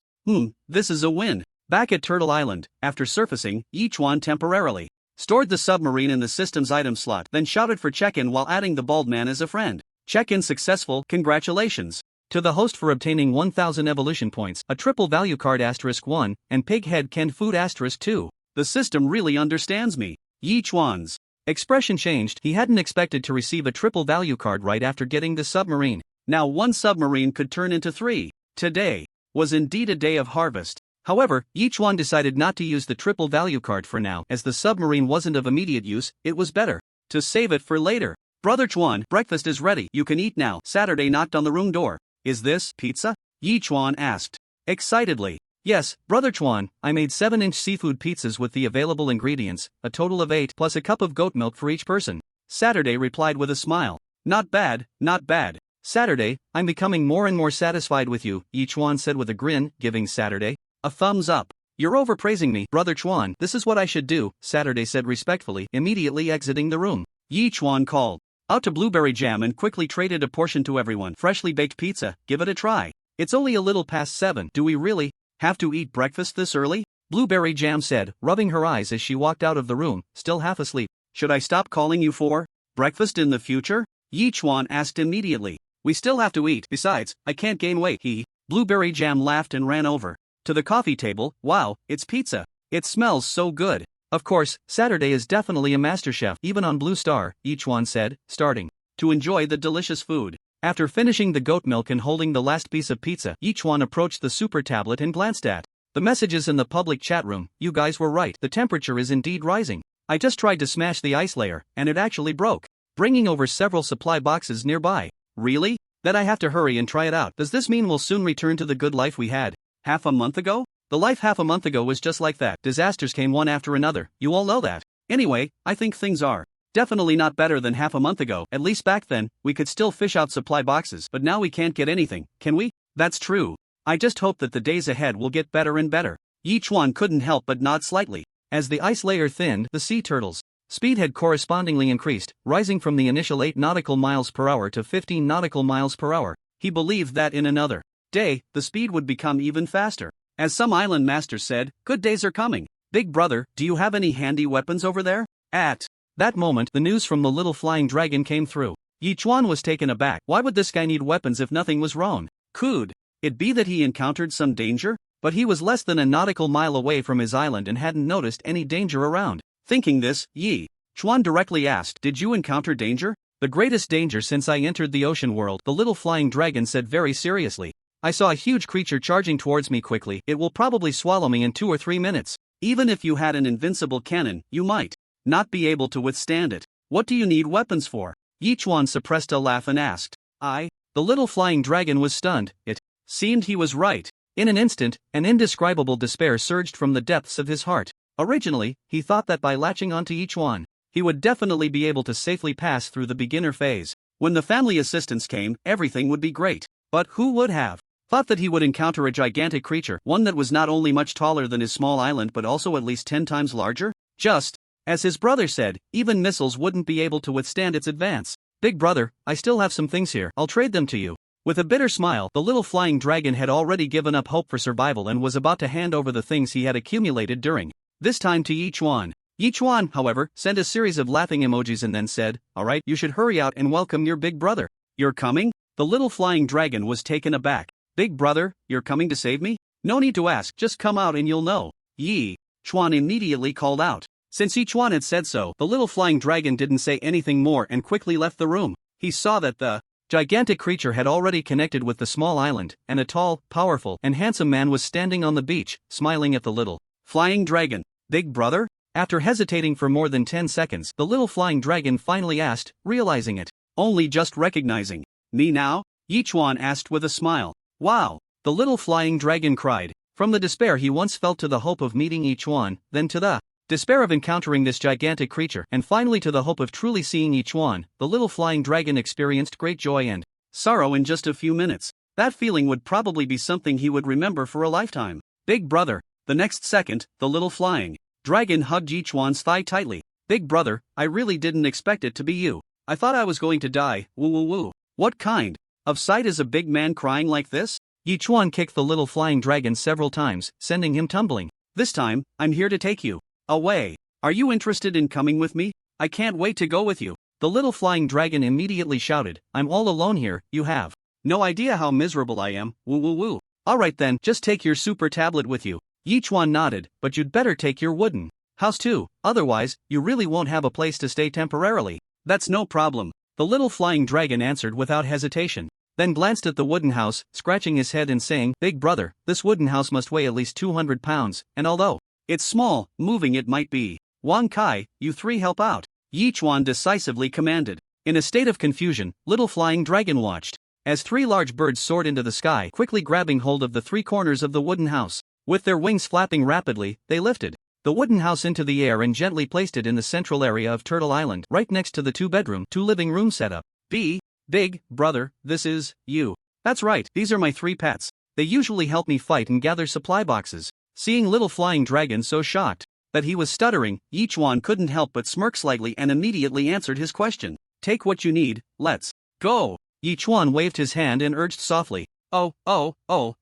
Speaker 2: This is a win. Back at Turtle Island, after surfacing, Yichuan temporarily stored the submarine in the system's item slot, then shouted for check-in while adding the bald man as a friend. Check-in successful, congratulations. To the host for obtaining 1000 evolution points, a triple value card *1, and pig head canned food *2. The system really understands me. Yichuan's expression changed, he hadn't expected to receive a triple value card right after getting the submarine. Now 1 submarine could turn into 3. Today was indeed a day of harvest. However, Yichuan decided not to use the triple value card for now, as the submarine wasn't of immediate use, it was better to save it for later. Brother Chuan, breakfast is ready, you can eat now. Saturday knocked on the room door. Is this pizza? Yichuan asked excitedly. Yes, Brother Chuan, I made 7-inch seafood pizzas with the available ingredients, a total of 8 plus a cup of goat milk for each person. Saturday replied with a smile. Not bad, not bad. Saturday, I'm becoming more and more satisfied with you, Yichuan said with a grin, giving Saturday a thumbs up. You're overpraising me, Brother Chuan, this is what I should do, Saturday said respectfully, immediately exiting the room. Yichuan called out to Blueberry Jam and quickly traded a portion to everyone. Freshly baked pizza, give it a try. It's only a little past 7. Do we really have to eat breakfast this early? Blueberry Jam said, rubbing her eyes as she walked out of the room, still half asleep. Should I stop calling you for breakfast in the future? Yichuan asked immediately. We still have to eat, besides, I can't gain weight. Blueberry Jam laughed and ran over to the coffee table. Wow, it's pizza. It smells so good. Of course, Saturday is definitely a master chef, even on Blue Star, Yichuan said, starting to enjoy the delicious food. After finishing the goat milk and holding the last piece of pizza, Yichuan approached the super tablet and glanced at the messages in the public chat room. You guys were right, the temperature is indeed rising. I just tried to smash the ice layer, and it actually broke, bringing over several supply boxes nearby. Really? Then I have to hurry and try it out. Does this mean we'll soon return to the good life we had half a month ago? The life half a month ago was just like that. Disasters came one after another, you all know that. Anyway, I think things are definitely not better than half a month ago. At least back then, we could still fish out supply boxes, but now we can't get anything, can we? That's true. I just hope that the days ahead will get better and better. Yichuan couldn't help but nod slightly. As the ice layer thinned, the sea turtles' speed had correspondingly increased, rising from the initial 8 nautical miles per hour to 15 nautical miles per hour. He believed that in another day, the speed would become even faster. As some island masters said, good days are coming. Big brother, do you have any handy weapons over there? At that moment, the news from the little flying dragon came through. Yichuan was taken aback. Why would this guy need weapons if nothing was wrong? Could it be that he encountered some danger? But he was less than a nautical mile away from his island and hadn't noticed any danger around. Thinking this, Yichuan directly asked, did you encounter danger? The greatest danger since I entered the ocean world, the little flying dragon said very seriously. I saw a huge creature charging towards me quickly. It will probably swallow me in 2 or 3 minutes. Even if you had an invincible cannon, you might not be able to withstand it. What do you need weapons for? Yichuan suppressed a laugh and asked. The little flying dragon was stunned. It seemed he was right. In an instant, an indescribable despair surged from the depths of his heart. Originally, he thought that by latching onto Yichuan, he would definitely be able to safely pass through the beginner phase. When the family assistants came, everything would be great. But who would have thought that he would encounter a gigantic creature, one that was not only much taller than his small island but also at least 10 times larger? Just as his brother said, even missiles wouldn't be able to withstand its advance. Big brother, I still have some things here, I'll trade them to you. With a bitter smile, the little flying dragon had already given up hope for survival and was about to hand over the things he had accumulated during this time to Yichuan. Yichuan, however, sent a series of laughing emojis and then said, "Alright, you should hurry out and welcome your big brother." "You're coming?" The little flying dragon was taken aback. "Big brother, you're coming to save me?" "No need to ask, just come out and you'll know." Yi Chuan immediately called out. Since Yichuan had said so, the little flying dragon didn't say anything more and quickly left the room. He saw that the gigantic creature had already connected with the small island, and a tall, powerful, and handsome man was standing on the beach, smiling at the little flying dragon. "Big brother?" After hesitating for more than 10 seconds, the little flying dragon finally asked, realizing it only just recognizing. "Me now?" Yichuan asked with a smile. "Wow!" the little flying dragon cried. From the despair he once felt to the hope of meeting Yichuan, then to the despair of encountering this gigantic creature, and finally to the hope of truly seeing Yichuan, the little flying dragon experienced great joy and sorrow in just a few minutes. That feeling would probably be something he would remember for a lifetime. "Big brother." The next second, the little flying dragon hugged Yichuan's thigh tightly. "Big brother, I really didn't expect it to be you. I thought I was going to die, woo woo woo." "What kind of sight is a big man crying like this?" Yichuan kicked the little flying dragon several times, sending him tumbling. "This time, I'm here to take you away. Are you interested in coming with me? I can't wait to go with you." The little flying dragon immediately shouted, "I'm all alone here, you have no idea how miserable I am, woo woo woo." "Alright then, just take your super tablet with you." Yichuan nodded, "But you'd better take your wooden house too, otherwise, you really won't have a place to stay temporarily." "That's no problem," the little flying dragon answered without hesitation, then glanced at the wooden house, scratching his head and saying, "Big brother, this wooden house must weigh at least 200 pounds, and although it's small, moving it might be. Wang Kai, you three help out," Yichuan decisively commanded. In a state of confusion, little flying dragon watched as 3 large birds soared into the sky, quickly grabbing hold of the 3 corners of the wooden house. With their wings flapping rapidly, they lifted the wooden house into the air and gently placed it in the central area of Turtle Island, right next to the 2-bedroom, 2-living room setup. Big brother, this is you." "That's right, these are my 3 pets. They usually help me fight and gather supply boxes." Seeing little flying dragon so shocked that he was stuttering, Yichuan couldn't help but smirk slightly and immediately answered his question. "Take what you need, let's go." Yichuan waved his hand and urged softly, Oh,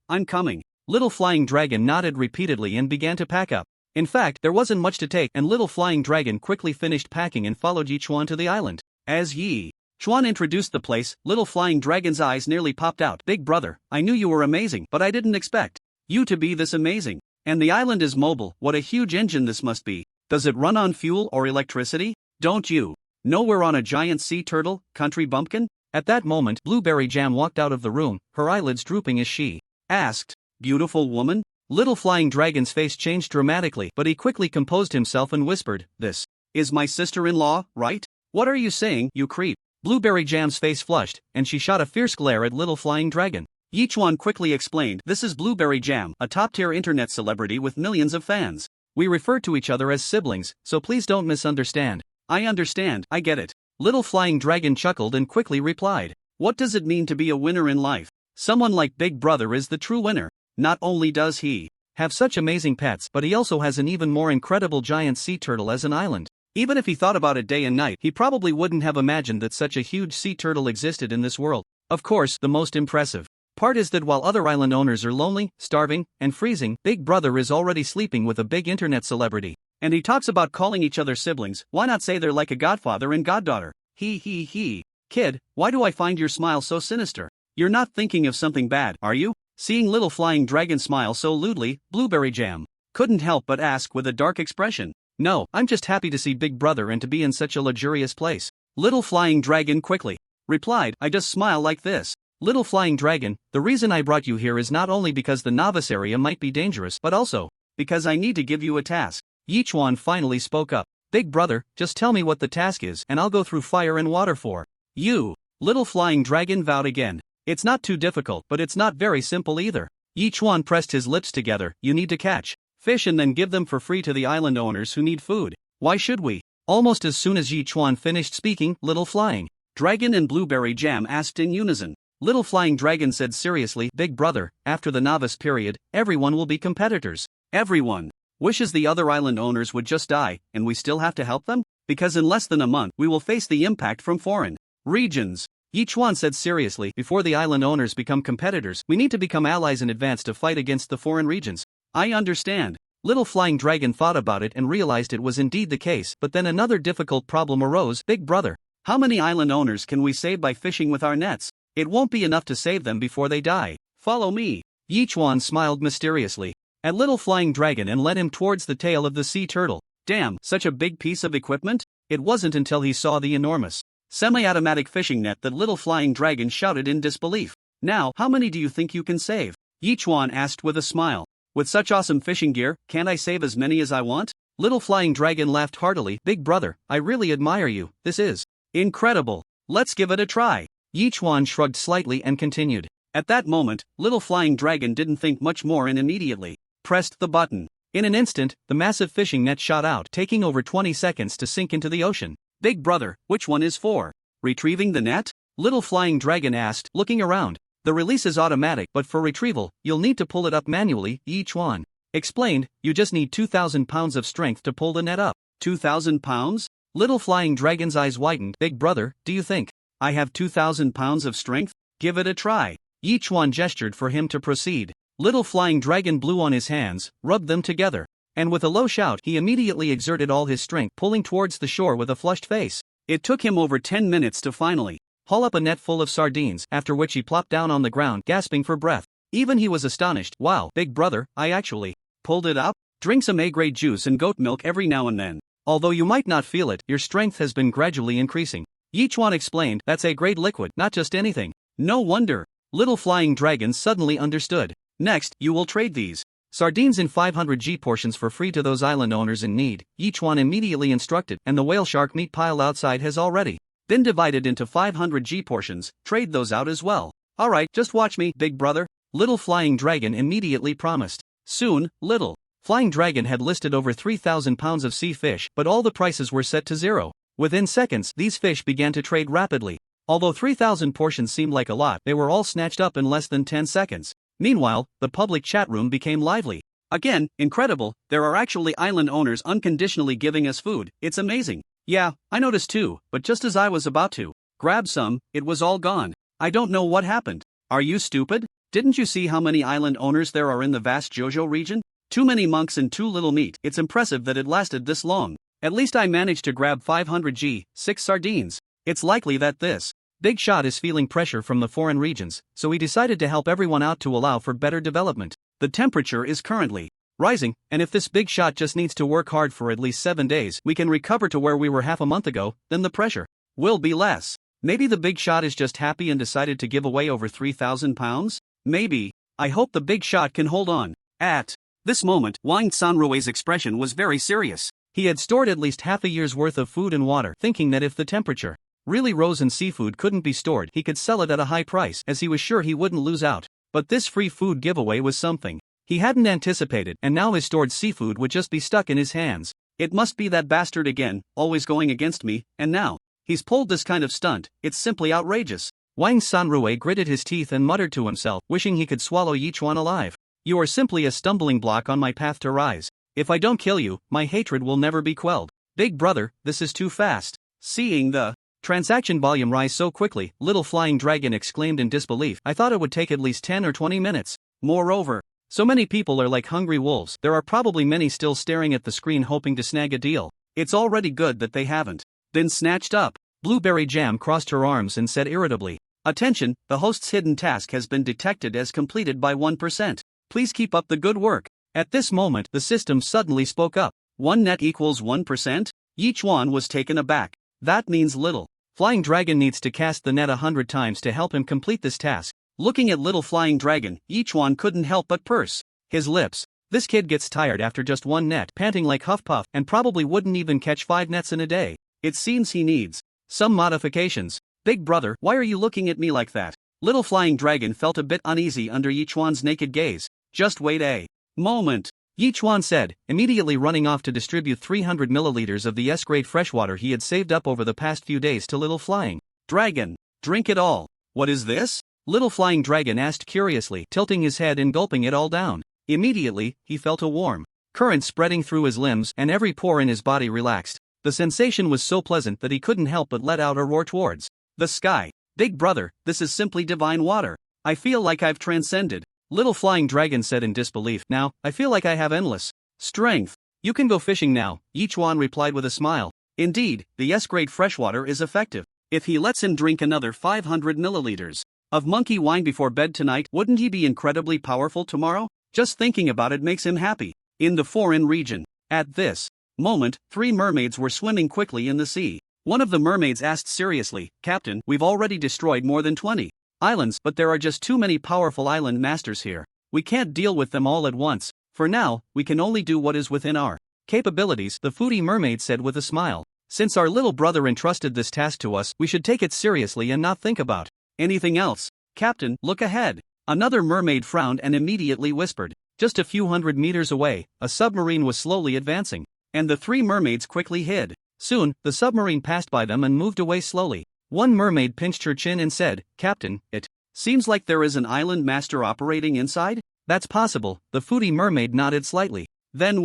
Speaker 2: I'm coming." Little flying dragon nodded repeatedly and began to pack up. In fact, there wasn't much to take, and little flying dragon quickly finished packing and followed Yichuan to the island. As Yichuan introduced the place, little flying dragon's eyes nearly popped out. "Big brother, I knew you were amazing, but I didn't expect you to be this amazing. And the island is mobile, what a huge engine this must be. Does it run on fuel or electricity? Don't you know we're on a giant sea turtle, country bumpkin?" At that moment, Blueberry Jam walked out of the room, her eyelids drooping as she asked, "Beautiful woman?" Little flying dragon's face changed dramatically, but he quickly composed himself and whispered, "This is my sister-in-law, right?" "What are you saying, you creep?" Blueberry Jam's face flushed, and she shot a fierce glare at little flying dragon. Yichuan quickly explained, "This is Blueberry Jam, a top-tier internet celebrity with millions of fans. We refer to each other as siblings, so please don't misunderstand." "I understand, I get it." Little flying dragon chuckled and quickly replied, "What does it mean to be a winner in life? Someone like Big Brother is the true winner. Not only does he have such amazing pets, but he also has an even more incredible giant sea turtle as an island. Even if he thought about it day and night, he probably wouldn't have imagined that such a huge sea turtle existed in this world." Of course, the most impressive part is that while other island owners are lonely, starving, and freezing, Big Brother is already sleeping with a big internet celebrity. And he talks about calling each other siblings. Why not say they're like a godfather and goddaughter? He. Kid, why do I find your smile so sinister? You're not thinking of something bad, are you? Seeing little flying dragon smile so lewdly, Blueberry Jam couldn't help but ask with a dark expression. "No, I'm just happy to see Big Brother and to be in such a luxurious place." Little flying dragon quickly replied, "I just smile like this." "Little flying dragon, the reason I brought you here is not only because the novice area might be dangerous, but also because I need to give you a task." Yichuan finally spoke up. "Big brother, just tell me what the task is and I'll go through fire and water for you." Little flying dragon vowed again. "It's not too difficult, but it's not very simple either." Yichuan pressed his lips together. "You need to catch fish and then give them for free to the island owners who need food. Why should we?" Almost as soon as Yichuan finished speaking, little flying Dragon and Blueberry Jam asked in unison. Little Flying Dragon said seriously, Big Brother, after the novice period, everyone will be competitors. Everyone wishes the other island owners would just die, and we still have to help them? Because in less than a month, we will face the impact from foreign regions. Yichuan said seriously, before the island owners become competitors, we need to become allies in advance to fight against the foreign regions. I understand. Little Flying Dragon thought about it and realized it was indeed the case, but then another difficult problem arose. Big Brother, how many island owners can we save by fishing with our nets? It won't be enough to save them before they die. Follow me. Yichuan smiled mysteriously at Little Flying Dragon and led him towards the tail of the sea turtle. Damn, such a big piece of equipment? It wasn't until he saw the enormous semi-automatic fishing net that Little Flying Dragon shouted in disbelief. Now, how many do you think you can save? Yichuan asked with a smile. With such awesome fishing gear, can't I save as many as I want? Little Flying Dragon laughed heartily. Big Brother, I really admire you. This is incredible. Let's give it a try. Yichuan shrugged slightly and continued. At that moment, Little Flying Dragon didn't think much more and immediately pressed the button. In an instant, the massive fishing net shot out, taking over 20 seconds to sink into the ocean. Big Brother, which one is for retrieving the net? Little Flying Dragon asked, looking around. The release is automatic, but for retrieval, you'll need to pull it up manually, Yichuan explained. You just need 2,000 pounds of strength to pull the net up. 2,000 pounds? Little Flying Dragon's eyes widened. Big Brother, do you think I have 2,000 pounds of strength? Give it a try. Yichuan gestured for him to proceed. Little Flying Dragon blew on his hands, rubbed them together, and with a low shout he immediately exerted all his strength, pulling towards the shore with a flushed face. It took him over 10 minutes to finally haul up a net full of sardines, after which he plopped down on the ground, gasping for breath. Even he was astonished. Wow, Big Brother, I actually pulled it up? Drink some A-grade juice and goat milk every now and then. Although you might not feel it, your strength has been gradually increasing. Yichuan explained, that's A-grade liquid, not just anything. No wonder. Little Flying Dragon suddenly understood. Next, you will trade these sardines in 500 G portions for free to those island owners in need, Yichuan immediately instructed, and the whale shark meat pile outside has already been divided into 500 G portions, trade those out as well. Alright, just watch me, Big Brother. Little Flying Dragon immediately promised. Soon, Little Flying Dragon had listed over 3,000 pounds of sea fish, but all the prices were set to zero. Within seconds, these fish began to trade rapidly. Although 3,000 portions seemed like a lot, they were all snatched up in less than 10 seconds. Meanwhile, the public chat room became lively. Again, incredible, there are actually island owners unconditionally giving us food, it's amazing. Yeah, I noticed too, but just as I was about to grab some, it was all gone. I don't know what happened. Are you stupid? Didn't you see how many island owners there are in the vast Jojo region? Too many monks and too little meat. It's impressive that it lasted this long. At least I managed to grab 500 G, 6 sardines. It's likely that this Big Shot is feeling pressure from the foreign regions, so he decided to help everyone out to allow for better development. The temperature is currently rising, and if this Big Shot just needs to work hard for at least 7 days, we can recover to where we were half a month ago, then the pressure will be less. Maybe the Big Shot is just happy and decided to give away over 3,000 pounds? Maybe. I hope the Big Shot can hold on. At this moment, Wang Sanrui's expression was very serious. He had stored at least half a year's worth of food and water, thinking that if the temperature really rose and seafood couldn't be stored, he could sell it at a high price, as he was sure he wouldn't lose out. But this free food giveaway was something he hadn't anticipated, and now his stored seafood would just be stuck in his hands. It must be that bastard again, always going against me, and now he's pulled this kind of stunt. It's simply outrageous. Wang Sanrui gritted his teeth and muttered to himself, wishing he could swallow Yichuan alive. You are simply a stumbling block on my path to rise. If I don't kill you, my hatred will never be quelled. Big Brother, this is too fast. Seeing the transaction volume rise so quickly, Little Flying Dragon exclaimed in disbelief. I thought it would take at least 10 or 20 minutes. Moreover, so many people are like hungry wolves. There are probably many still staring at the screen hoping to snag a deal. It's already good that they haven't been snatched up. Blueberry Jam crossed her arms and said irritably, attention, the host's hidden task has been detected as completed by 1%. Please keep up the good work. At this moment, the system suddenly spoke up. 1 net equals 1%? Yichuan was taken aback. That means Little Flying Dragon needs to cast the net 100 times to help him complete this task. Looking at Little Flying Dragon, Yichuan couldn't help but purse his lips. This kid gets tired after just 1 net, panting like Huff Puff, and probably wouldn't even catch 5 nets in a day. It seems he needs some modifications. Big Brother, why are you looking at me like that? Little Flying Dragon felt a bit uneasy under Yichuan's naked gaze. Just wait a moment, Yichuan said, immediately running off to distribute 300 milliliters of the S-grade freshwater he had saved up over the past few days to Little Flying Dragon, drink it all. What is this? Little flying dragon asked curiously, tilting his head and gulping it all down. Immediately, he felt a warm current spreading through his limbs and every pore in his body relaxed. The sensation was so pleasant that he couldn't help but let out a roar towards the sky. Big brother, this is simply divine water. I feel like I've transcended. Little flying dragon said in disbelief. Now, I feel like I have endless strength. You can go fishing now, Yichuan replied with a smile. Indeed, the S-grade freshwater is effective. If he lets him drink another 500 milliliters of monkey wine before bed tonight, wouldn't he be incredibly powerful tomorrow? Just thinking about it makes him happy. In the foreign region. At this moment, 3 mermaids were swimming quickly in the sea. One of the mermaids asked seriously, Captain, we've already destroyed more than 20 islands, but there are just too many powerful island masters here. We can't deal with them all at once. For now, we can only do what is within our capabilities, the foodie mermaid said with a smile. Since our little brother entrusted this task to us, we should take it seriously and not think about anything else. Captain, look ahead. Another mermaid frowned and immediately whispered. Just a few hundred meters away, a submarine was slowly advancing, and the 3 mermaids quickly hid. Soon, the submarine passed by them and moved away slowly. One mermaid pinched her chin and said, Captain, it seems like there is an island master operating inside? That's possible, the foodie mermaid nodded slightly. Then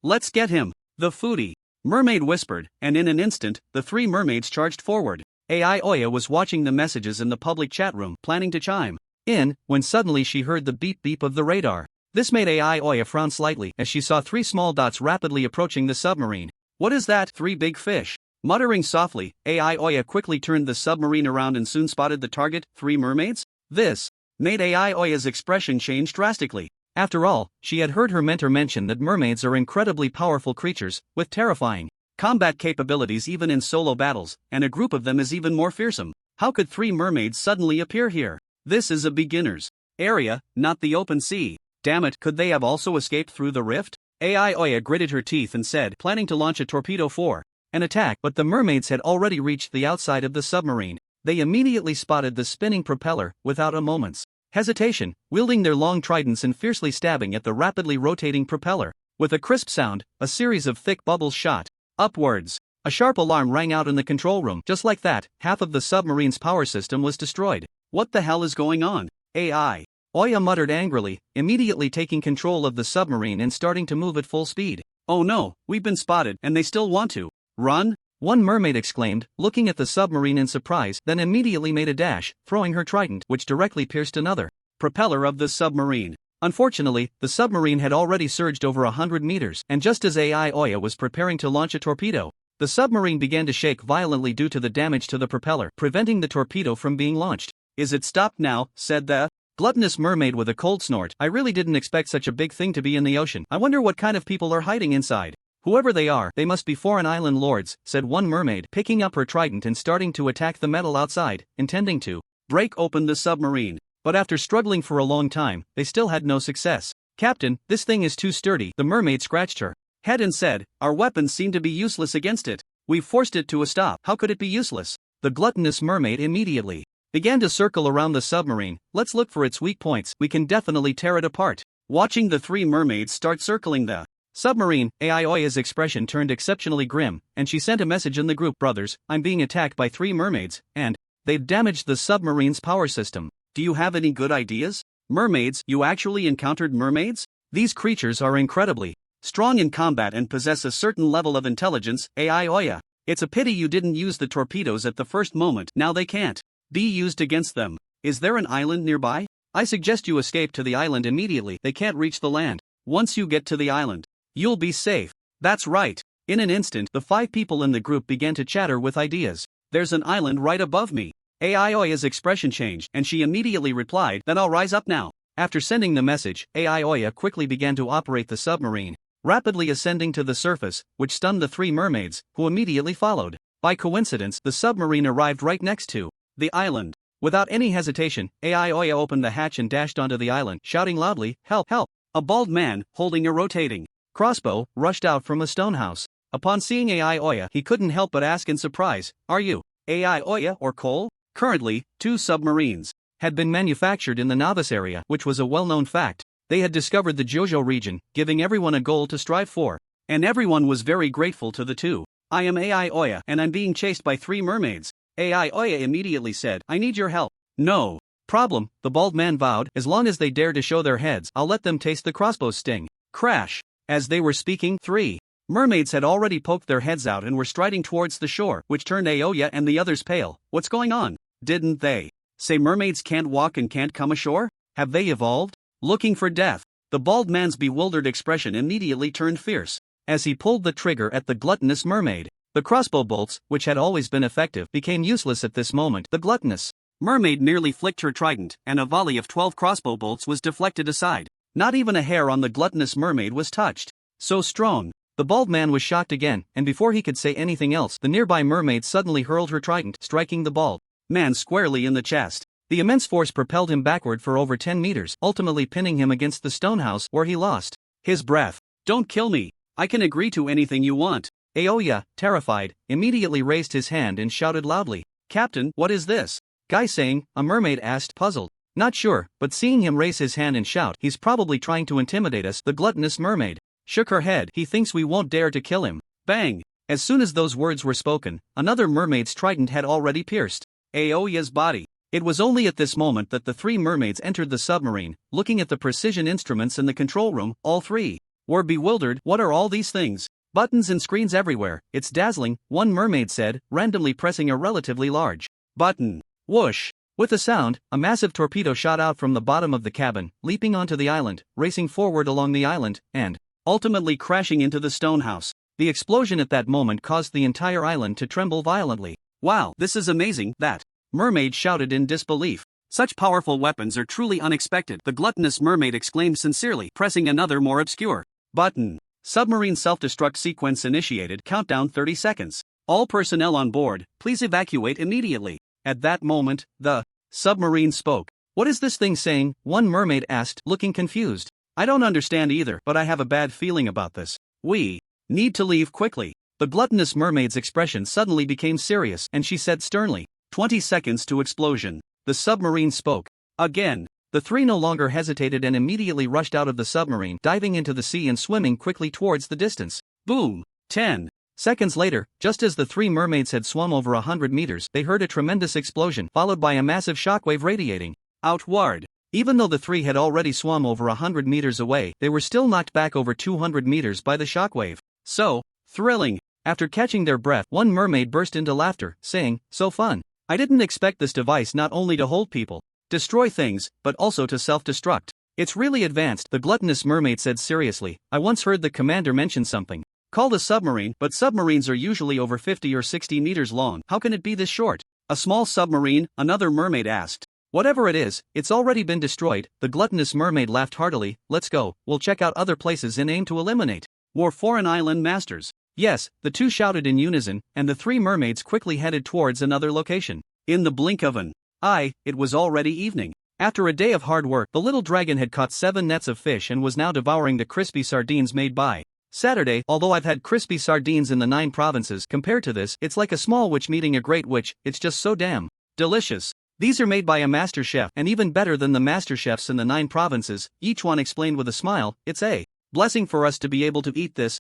Speaker 2: let's get him, the foodie mermaid whispered, and in an instant, the 3 mermaids charged forward. AI Oya was watching the messages in the public chat room, planning to chime in, when suddenly she heard the beep beep of the radar. This made AI Oya frown slightly as she saw 3 small dots rapidly approaching the submarine. What is that? 3 big fish. Muttering softly, AI Oya quickly turned the submarine around and soon spotted the target, 3 mermaids. This made AI Oya's expression change drastically. After all, she had heard her mentor mention that mermaids are incredibly powerful creatures, with terrifying combat capabilities even in solo battles, and a group of them is even more fearsome. How could 3 mermaids suddenly appear here? This is a beginner's area, not the open sea. Damn it, could they have also escaped through the rift? AI Oya gritted her teeth and said, planning to launch a torpedo for an attack, but the mermaids had already reached the outside of the submarine. They immediately spotted the spinning propeller, without a moment's hesitation, wielding their long tridents and fiercely stabbing at the rapidly rotating propeller. With a crisp sound, a series of thick bubbles shot upwards. A sharp alarm rang out in the control room. Just like that, half of the submarine's power system was destroyed. What the hell is going on? AI Oya muttered angrily, immediately taking control of the submarine and starting to move at full speed. Oh no, we've been spotted, and they still want to run? One mermaid exclaimed, looking at the submarine in surprise, then immediately made a dash, throwing her trident, which directly pierced another propeller of the submarine. Unfortunately, the submarine had already surged over 100 meters, and just as AI Oya was preparing to launch a torpedo, the submarine began to shake violently due to the damage to the propeller, preventing the torpedo from being launched. Is it stopped now? Said the gluttonous mermaid with a cold snort. I really didn't expect such a big thing to be in the ocean. I wonder what kind of people are hiding inside. Whoever they are, they must be foreign island lords, said one mermaid, picking up her trident and starting to attack the metal outside, intending to break open the submarine. But after struggling for a long time, they still had no success. Captain, this thing is too sturdy. The mermaid scratched her head and said, our weapons seem to be useless against it. We've forced it to a stop. How could it be useless? The gluttonous mermaid immediately began to circle around the submarine. Let's look for its weak points. We can definitely tear it apart. Watching the 3 mermaids start circling the submarine, AI Oya's expression turned exceptionally grim, and she sent a message in the group. Brothers, I'm being attacked by 3 mermaids, and they've damaged the submarine's power system. Do you have any good ideas? Mermaids? You actually encountered mermaids? These creatures are incredibly strong in combat and possess a certain level of intelligence, AI Oya. It's a pity you didn't use the torpedoes at the first moment. Now they can't be used against them. Is there an island nearby? I suggest you escape to the island immediately. They can't reach the land. Once you get to the island, you'll be safe. That's right. In an instant, the 5 people in the group began to chatter with ideas. There's an island right above me. AI Oya's expression changed, and she immediately replied, then I'll rise up now. After sending the message, AI Oya quickly began to operate the submarine, rapidly ascending to the surface, which stunned the 3 mermaids, who immediately followed. By coincidence, the submarine arrived right next to the island. Without any hesitation, AI Oya opened the hatch and dashed onto the island, shouting loudly, help, help! A bald man, holding a rotating crossbow, rushed out from a stone house. Upon seeing AI Oya, he couldn't help but ask in surprise, are you AI Oya or Cole? Currently, 2 submarines had been manufactured in the novice area, which was a well-known fact. They had discovered the Jojo region, giving everyone a goal to strive for. And everyone was very grateful to the 2. I am AI Oya and I'm being chased by 3 mermaids. AI Oya immediately said, I need your help. No problem, the bald man vowed, as long as they dare to show their heads, I'll let them taste the crossbow's sting. Crash. As they were speaking, 3 mermaids had already poked their heads out and were striding towards the shore, which turned Aoya and the others pale. What's going on? Didn't they say mermaids can't walk and can't come ashore? Have they evolved? Looking for death. The bald man's bewildered expression immediately turned fierce. As he pulled the trigger at the gluttonous mermaid, the crossbow bolts, which had always been effective, became useless at this moment. The gluttonous mermaid nearly flicked her trident, and a volley of 12 crossbow bolts was deflected aside. Not even a hair on the gluttonous mermaid was touched. So strong. The bald man was shocked again, and before he could say anything else, the nearby mermaid suddenly hurled her trident, striking the bald man squarely in the chest. The immense force propelled him backward for over 10 meters, ultimately pinning him against the stone house, where he lost his breath. Don't kill me. I can agree to anything you want. Aoya, terrified, immediately raised his hand and shouted loudly, Captain, what is this? Guy saying, a mermaid asked, puzzled. Not sure, but seeing him raise his hand and shout, he's probably trying to intimidate us. The gluttonous mermaid shook her head. He thinks we won't dare to kill him. Bang! As soon as those words were spoken, another mermaid's trident had already pierced Aoya's body. It was only at this moment that the 3 mermaids entered the submarine. Looking at the precision instruments in the control room, all 3 were bewildered. What are all these things? Buttons and screens everywhere. It's dazzling, one mermaid said, randomly pressing a relatively large button. Whoosh! With a sound, a massive torpedo shot out from the bottom of the cabin, leaping onto the island, racing forward along the island, and ultimately crashing into the stone house. The explosion at that moment caused the entire island to tremble violently. Wow, this is amazing, that mermaid shouted in disbelief. Such powerful weapons are truly unexpected, the gluttonous mermaid exclaimed sincerely, pressing another more obscure button. Submarine self-destruct sequence initiated, countdown 30 seconds. All personnel on board, please evacuate immediately. At that moment, the submarine spoke. What is this thing saying? One mermaid asked, looking confused. I don't understand either, but I have a bad feeling about this. We need to leave quickly. The gluttonous mermaid's expression suddenly became serious, and she said sternly, 20 seconds to explosion. The submarine spoke. Again. The 3 no longer hesitated and immediately rushed out of the submarine, diving into the sea and swimming quickly towards the distance. Boom! 10 seconds later, just as the 3 mermaids had swum over 100 meters, they heard a tremendous explosion, followed by a massive shockwave radiating outward. Even though the 3 had already swum over 100 meters away, they were still knocked back over 200 meters by the shockwave. So thrilling! After catching their breath, one mermaid burst into laughter, saying, so fun. I didn't expect this device not only to hold people, destroy things, but also to self-destruct. It's really advanced, the gluttonous mermaid said seriously. I once heard the commander mention something called a submarine, but submarines are usually over 50 or 60 meters long. How can it be this short? A small submarine, another mermaid asked. Whatever it is, it's already been destroyed. The gluttonous mermaid laughed heartily. Let's go, we'll check out other places and aim to eliminate more foreign island masters. Yes, the 2 shouted in unison, and the 3 mermaids quickly headed towards another location. In the blink of an eye, it was already evening. After a day of hard work, the little dragon had caught 7 nets of fish and was now devouring the crispy sardines made by Saturday. Although I've had crispy sardines in the 9 provinces, compared to this, it's like a small witch meeting a great witch. It's just so damn delicious. These are made by a master chef, and even better than the master chefs in the 9 provinces, each one explained with a smile. It's a blessing for us to be able to eat this,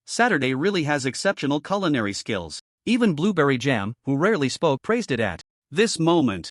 Speaker 2: Saturday really has exceptional culinary skills. Even Blueberry Jam, who rarely spoke, praised it at this moment.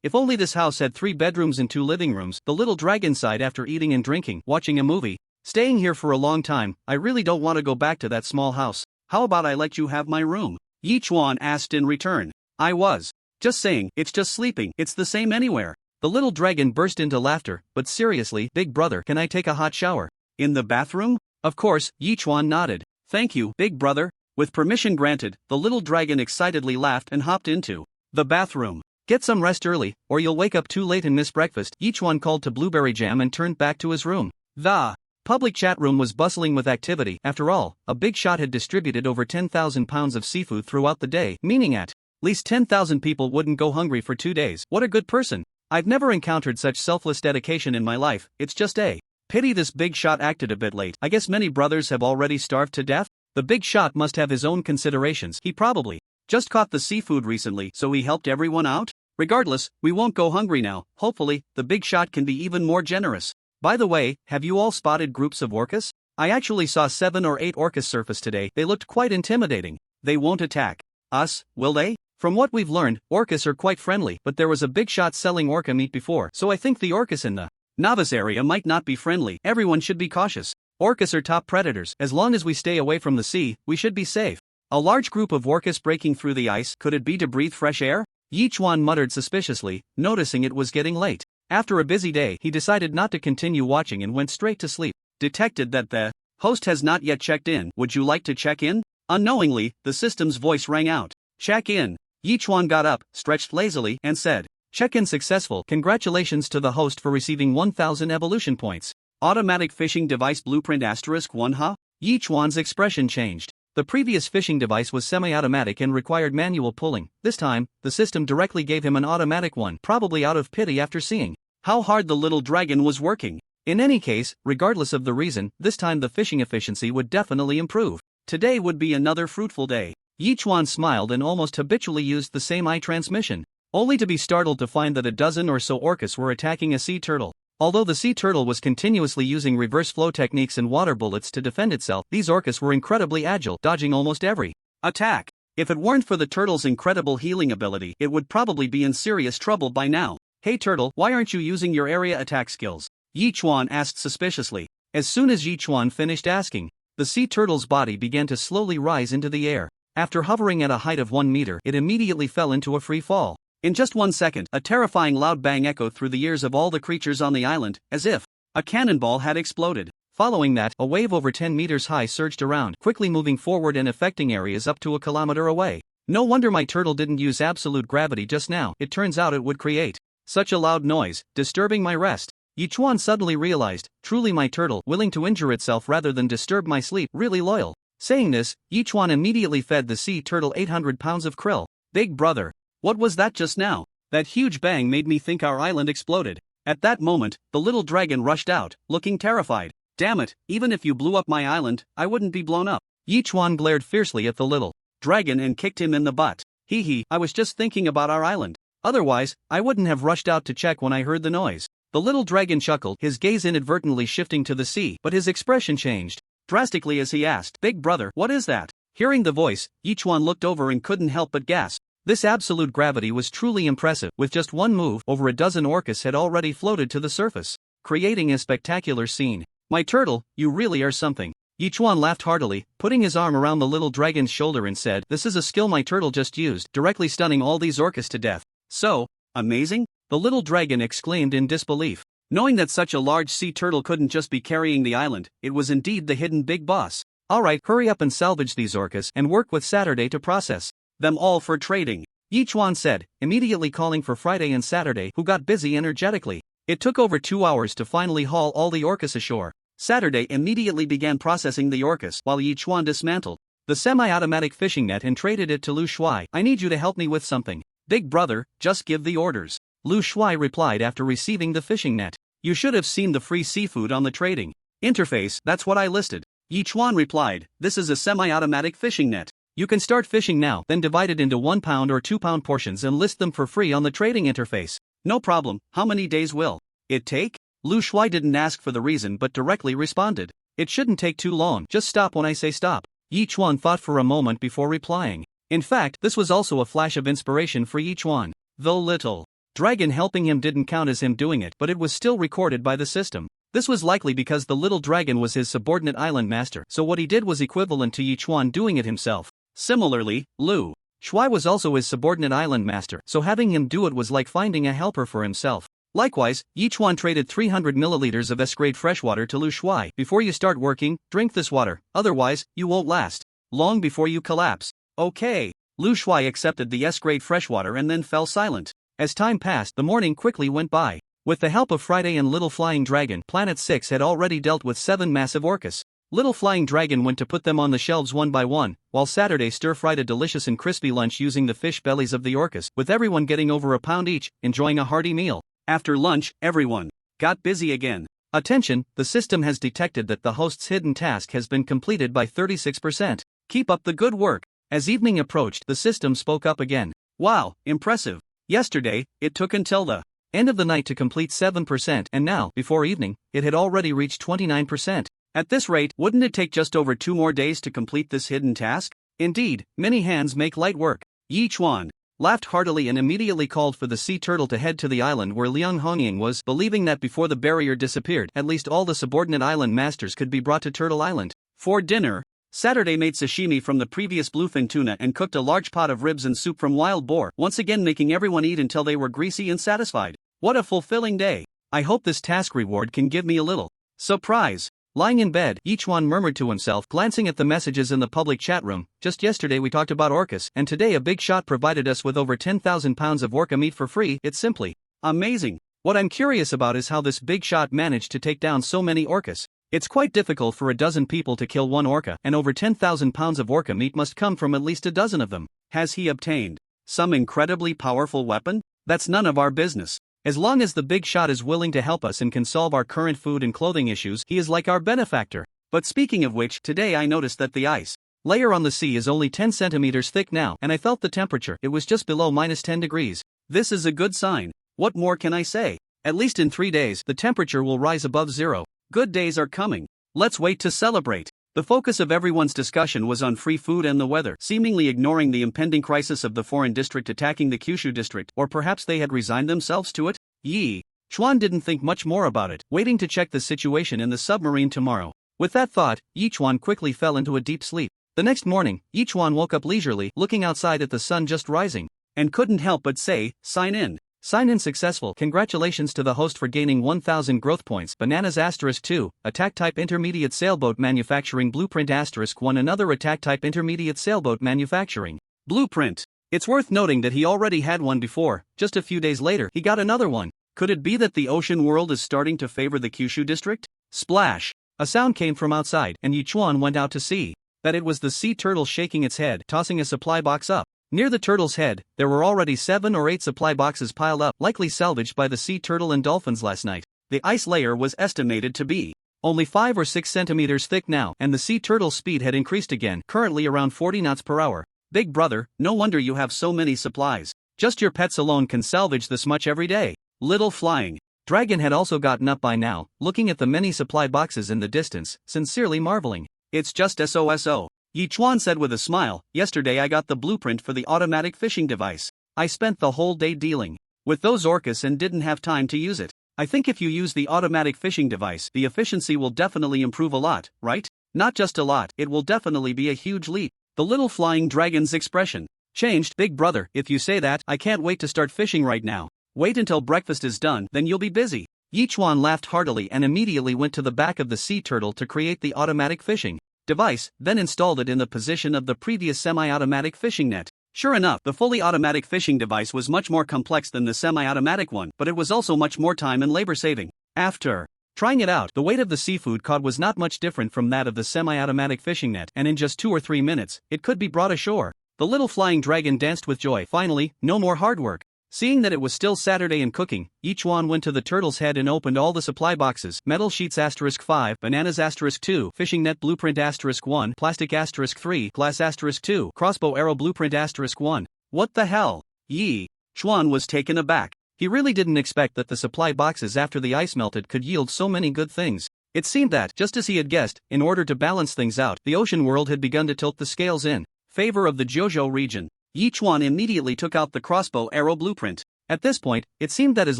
Speaker 2: If only this house had 3 bedrooms and 2 living rooms, the little dragon sighed after eating and drinking, watching a movie. Staying here for a long time, I really don't want to go back to that small house. How about I let you have my room? Yi Chuan asked in return. I was just saying, it's just sleeping, it's the same anywhere. The little dragon burst into laughter, but seriously, big brother, can I take a hot shower? In the bathroom? Of course, Yi Chuan nodded. Thank you, big brother. With permission granted, the little dragon excitedly laughed and hopped into the bathroom. Get some rest early, or you'll wake up too late and miss breakfast, Yi Chuan called to Blueberry Jam and turned back to his room. The public chat room was bustling with activity. After all, a big shot had distributed over 10,000 pounds of seafood throughout the day, meaning at least 10,000 people wouldn't go hungry for 2 days. What a good person. I've never encountered such selfless dedication in my life. It's just a pity this big shot acted a bit late. I guess many brothers have already starved to death. The big shot must have his own considerations. He probably just caught the seafood recently, so he helped everyone out? Regardless, we won't go hungry now. Hopefully, the big shot can be even more generous. By the way, have you all spotted groups of orcas? I actually saw 7 or 8 orcas surface today. They looked quite intimidating. They won't attack. Us, will they? From what we've learned, orcas are quite friendly, but there was a big shot selling orca meat before, so I think the orcas in the novice area might not be friendly. Everyone should be cautious. Orcas are top predators. As long as we stay away from the sea, we should be safe. A large group of orcas breaking through the ice, could it be to breathe fresh air? Yichuan muttered suspiciously, noticing it was getting late. After a busy day, he decided not to continue watching and went straight to sleep. Detected that the host has not yet checked in. Would you like to check in? Unknowingly, the system's voice rang out. Check in. Yichuan got up, stretched lazily, and said, check-in successful. Congratulations to the host for receiving 1000 evolution points. Automatic fishing device blueprint *1 huh? Yichuan's expression changed. The previous fishing device was semi-automatic and required manual pulling. This time, the system directly gave him an automatic one, probably out of pity after seeing how hard the little dragon was working. In any case, regardless of the reason, this time the fishing efficiency would definitely improve. Today would be another fruitful day. Yichuan smiled and almost habitually used the same eye transmission, only to be startled to find that a dozen or so orcas were attacking a sea turtle. Although the sea turtle was continuously using reverse flow techniques and water bullets to defend itself, these orcas were incredibly agile, dodging almost every attack. If it weren't for the turtle's incredible healing ability, it would probably be in serious trouble by now. Hey turtle, why aren't you using your area attack skills? Yichuan asked suspiciously. As soon as Yichuan finished asking, the sea turtle's body began to slowly rise into the air. After hovering at a height of 1 meter, it immediately fell into a free fall. In just 1 second, a terrifying loud bang echoed through the ears of all the creatures on the island, as if a cannonball had exploded. Following that, a wave over 10 meters high surged around, quickly moving forward and affecting areas up to a kilometer away. No wonder my turtle didn't use absolute gravity just now. It turns out it would create such a loud noise, disturbing my rest. Yichuan suddenly realized, truly my turtle, willing to injure itself rather than disturb my sleep, really loyal. Saying this, Yichuan immediately fed the sea turtle 800 pounds of krill. Big brother. What was that just now? That huge bang made me think our island exploded. At that moment, the little dragon rushed out, looking terrified. Damn it, even if you blew up my island, I wouldn't be blown up. Yichuan glared fiercely at the little dragon and kicked him in the butt. Hee, I was just thinking about our island. Otherwise, I wouldn't have rushed out to check when I heard the noise. The little dragon chuckled, his gaze inadvertently shifting to the sea, but his expression changed drastically as he asked, Big brother, what is that? Hearing the voice, Yichuan looked over and couldn't help but gasp. This absolute gravity was truly impressive. With just one move, over a dozen orcas had already floated to the surface, creating a spectacular scene. My turtle, you really are something. Yichuan laughed heartily, putting his arm around the little dragon's shoulder and said, this is a skill my turtle just used, directly stunning all these orcas to death. So, amazing? The little dragon exclaimed in disbelief. Knowing that such a large sea turtle couldn't just be carrying the island, it was indeed the hidden big boss. Alright, hurry up and salvage these orcas and work with Saturday to process them all for trading, Yichuan said, immediately calling for Friday and Saturday, who got busy energetically. It took over 2 hours to finally haul all the orcas ashore. Saturday immediately began processing the orcas while Yichuan dismantled the semi-automatic fishing net and traded it to Lu Shuai. I need you to help me with something. Big brother, just give the orders. Lu Shuai replied after receiving the fishing net. You should have seen the free seafood on the trading interface, that's what I listed. Yichuan replied, this is a semi-automatic fishing net. You can start fishing now, then divide it into 1 pound or 2 pound portions and list them for free on the trading interface. No problem, how many days will it take? Lu Shuai didn't ask for the reason but directly responded. It shouldn't take too long, just stop when I say stop. Yichuan thought for a moment before replying. In fact, this was also a flash of inspiration for Yichuan. The little dragon helping him didn't count as him doing it, but it was still recorded by the system. This was likely because the little dragon was his subordinate island master, so what he did was equivalent to Yichuan doing it himself. Similarly, Lu Shuai was also his subordinate island master, so having him do it was like finding a helper for himself. Likewise, Yichuan traded 300 milliliters of S-grade freshwater to Lu Shuai. Before you start working, drink this water, otherwise, you won't last long before you collapse. Okay. Lu Shuai accepted the S-grade freshwater and then fell silent. As time passed, the morning quickly went by. With the help of Friday and Little Flying Dragon, Planet 6 had already dealt with 7 massive orcas. Little Flying Dragon went to put them on the shelves one by one, while Saturday stir-fried a delicious and crispy lunch using the fish bellies of the orcas, with everyone getting over a pound each, enjoying a hearty meal. After lunch, everyone got busy again. Attention, the system has detected that the host's hidden task has been completed by 36%. Keep up the good work. As evening approached, the system spoke up again. Wow, impressive. Yesterday, it took until the end of the night to complete 7%, and now, before evening, it had already reached 29%. At this rate, wouldn't it take just over 2 more days to complete this hidden task? Indeed, many hands make light work. Yi Chuan laughed heartily and immediately called for the sea turtle to head to the island where Liang Hongying was, believing that before the barrier disappeared, at least all the subordinate island masters could be brought to Turtle Island. For dinner, Saturday made sashimi from the previous bluefin tuna and cooked a large pot of ribs and soup from wild boar, once again making everyone eat until they were greasy and satisfied. What a fulfilling day. I hope this task reward can give me a little surprise. Lying in bed, Yi Chuan murmured to himself, glancing at the messages in the public chat room. Just yesterday we talked about orcas, and today a big shot provided us with over 10,000 pounds of orca meat for free. It's simply amazing. What I'm curious about is how this big shot managed to take down so many orcas. It's quite difficult for a dozen people to kill one orca, and over 10,000 pounds of orca meat must come from at least a dozen of them. Has he obtained some incredibly powerful weapon? That's none of our business. As long as the big shot is willing to help us and can solve our current food and clothing issues, he is like our benefactor. But speaking of which, today I noticed that the ice layer on the sea is only 10 centimeters thick now, and I felt the temperature. It was just below -10 degrees. This is a good sign. What more can I say? At least in 3 days, the temperature will rise above zero. Good days are coming. Let's wait to celebrate. The focus of everyone's discussion was on free food and the weather, seemingly ignoring the impending crisis of the foreign district attacking the Kyushu district, or perhaps they had resigned themselves to it? Yi Chuan didn't think much more about it, waiting to check the situation in the submarine tomorrow. With that thought, Yi Chuan quickly fell into a deep sleep. The next morning, Yi Chuan woke up leisurely, looking outside at the sun just rising, and couldn't help but say, sign in. Sign in successful. Congratulations to the host for gaining 1000 growth points. Bananas *2, attack type intermediate sailboat manufacturing blueprint *1 another attack type intermediate sailboat manufacturing blueprint. It's worth noting that he already had one before. Just a few days later, he got another one. Could it be that the ocean world is starting to favor the Kyushu district? Splash! A sound came from outside, and Yi Chuan went out to see that it was the sea turtle shaking its head, tossing a supply box up. Near the turtle's head, there were already 7 or 8 supply boxes piled up, likely salvaged by the sea turtle and dolphins last night. The ice layer was estimated to be only 5 or 6 centimeters thick now, and the sea turtle's speed had increased again, currently around 40 knots per hour. Big brother, no wonder you have so many supplies. Just your pets alone can salvage this much every day. Little flying dragon had also gotten up by now, looking at the many supply boxes in the distance, sincerely marveling. It's just SOSO. Yi Chuan said with a smile, yesterday I got the blueprint for the automatic fishing device. I spent the whole day dealing with those orcas and didn't have time to use it. I think if you use the automatic fishing device, the efficiency will definitely improve a lot, right? Not just a lot, it will definitely be a huge leap. The little flying dragon's expression changed. Big brother, if you say that, I can't wait to start fishing right now. Wait until breakfast is done, then you'll be busy. Yi Chuan laughed heartily and immediately went to the back of the sea turtle to create the automatic fishing device, then installed it in the position of the previous semi-automatic fishing net. Sure enough, the fully automatic fishing device was much more complex than the semi-automatic one, but it was also much more time and labor-saving. After trying it out, the weight of the seafood caught was not much different from that of the semi-automatic fishing net, and in just 2 or 3 minutes, it could be brought ashore. The little flying dragon danced with joy. Finally, no more hard work. Seeing that it was still Saturday and cooking, Yi Chuan went to the turtle's head and opened all the supply boxes. Metal sheets *5, bananas *2, fishing net blueprint *1, plastic *3, glass *2, crossbow arrow blueprint *1. What the hell? Yi Chuan was taken aback. He really didn't expect that the supply boxes after the ice melted could yield so many good things. It seemed that, just as he had guessed, in order to balance things out, the ocean world had begun to tilt the scales in favor of the Jojo region. Yi Chuan immediately took out the crossbow arrow blueprint. At this point, it seemed that as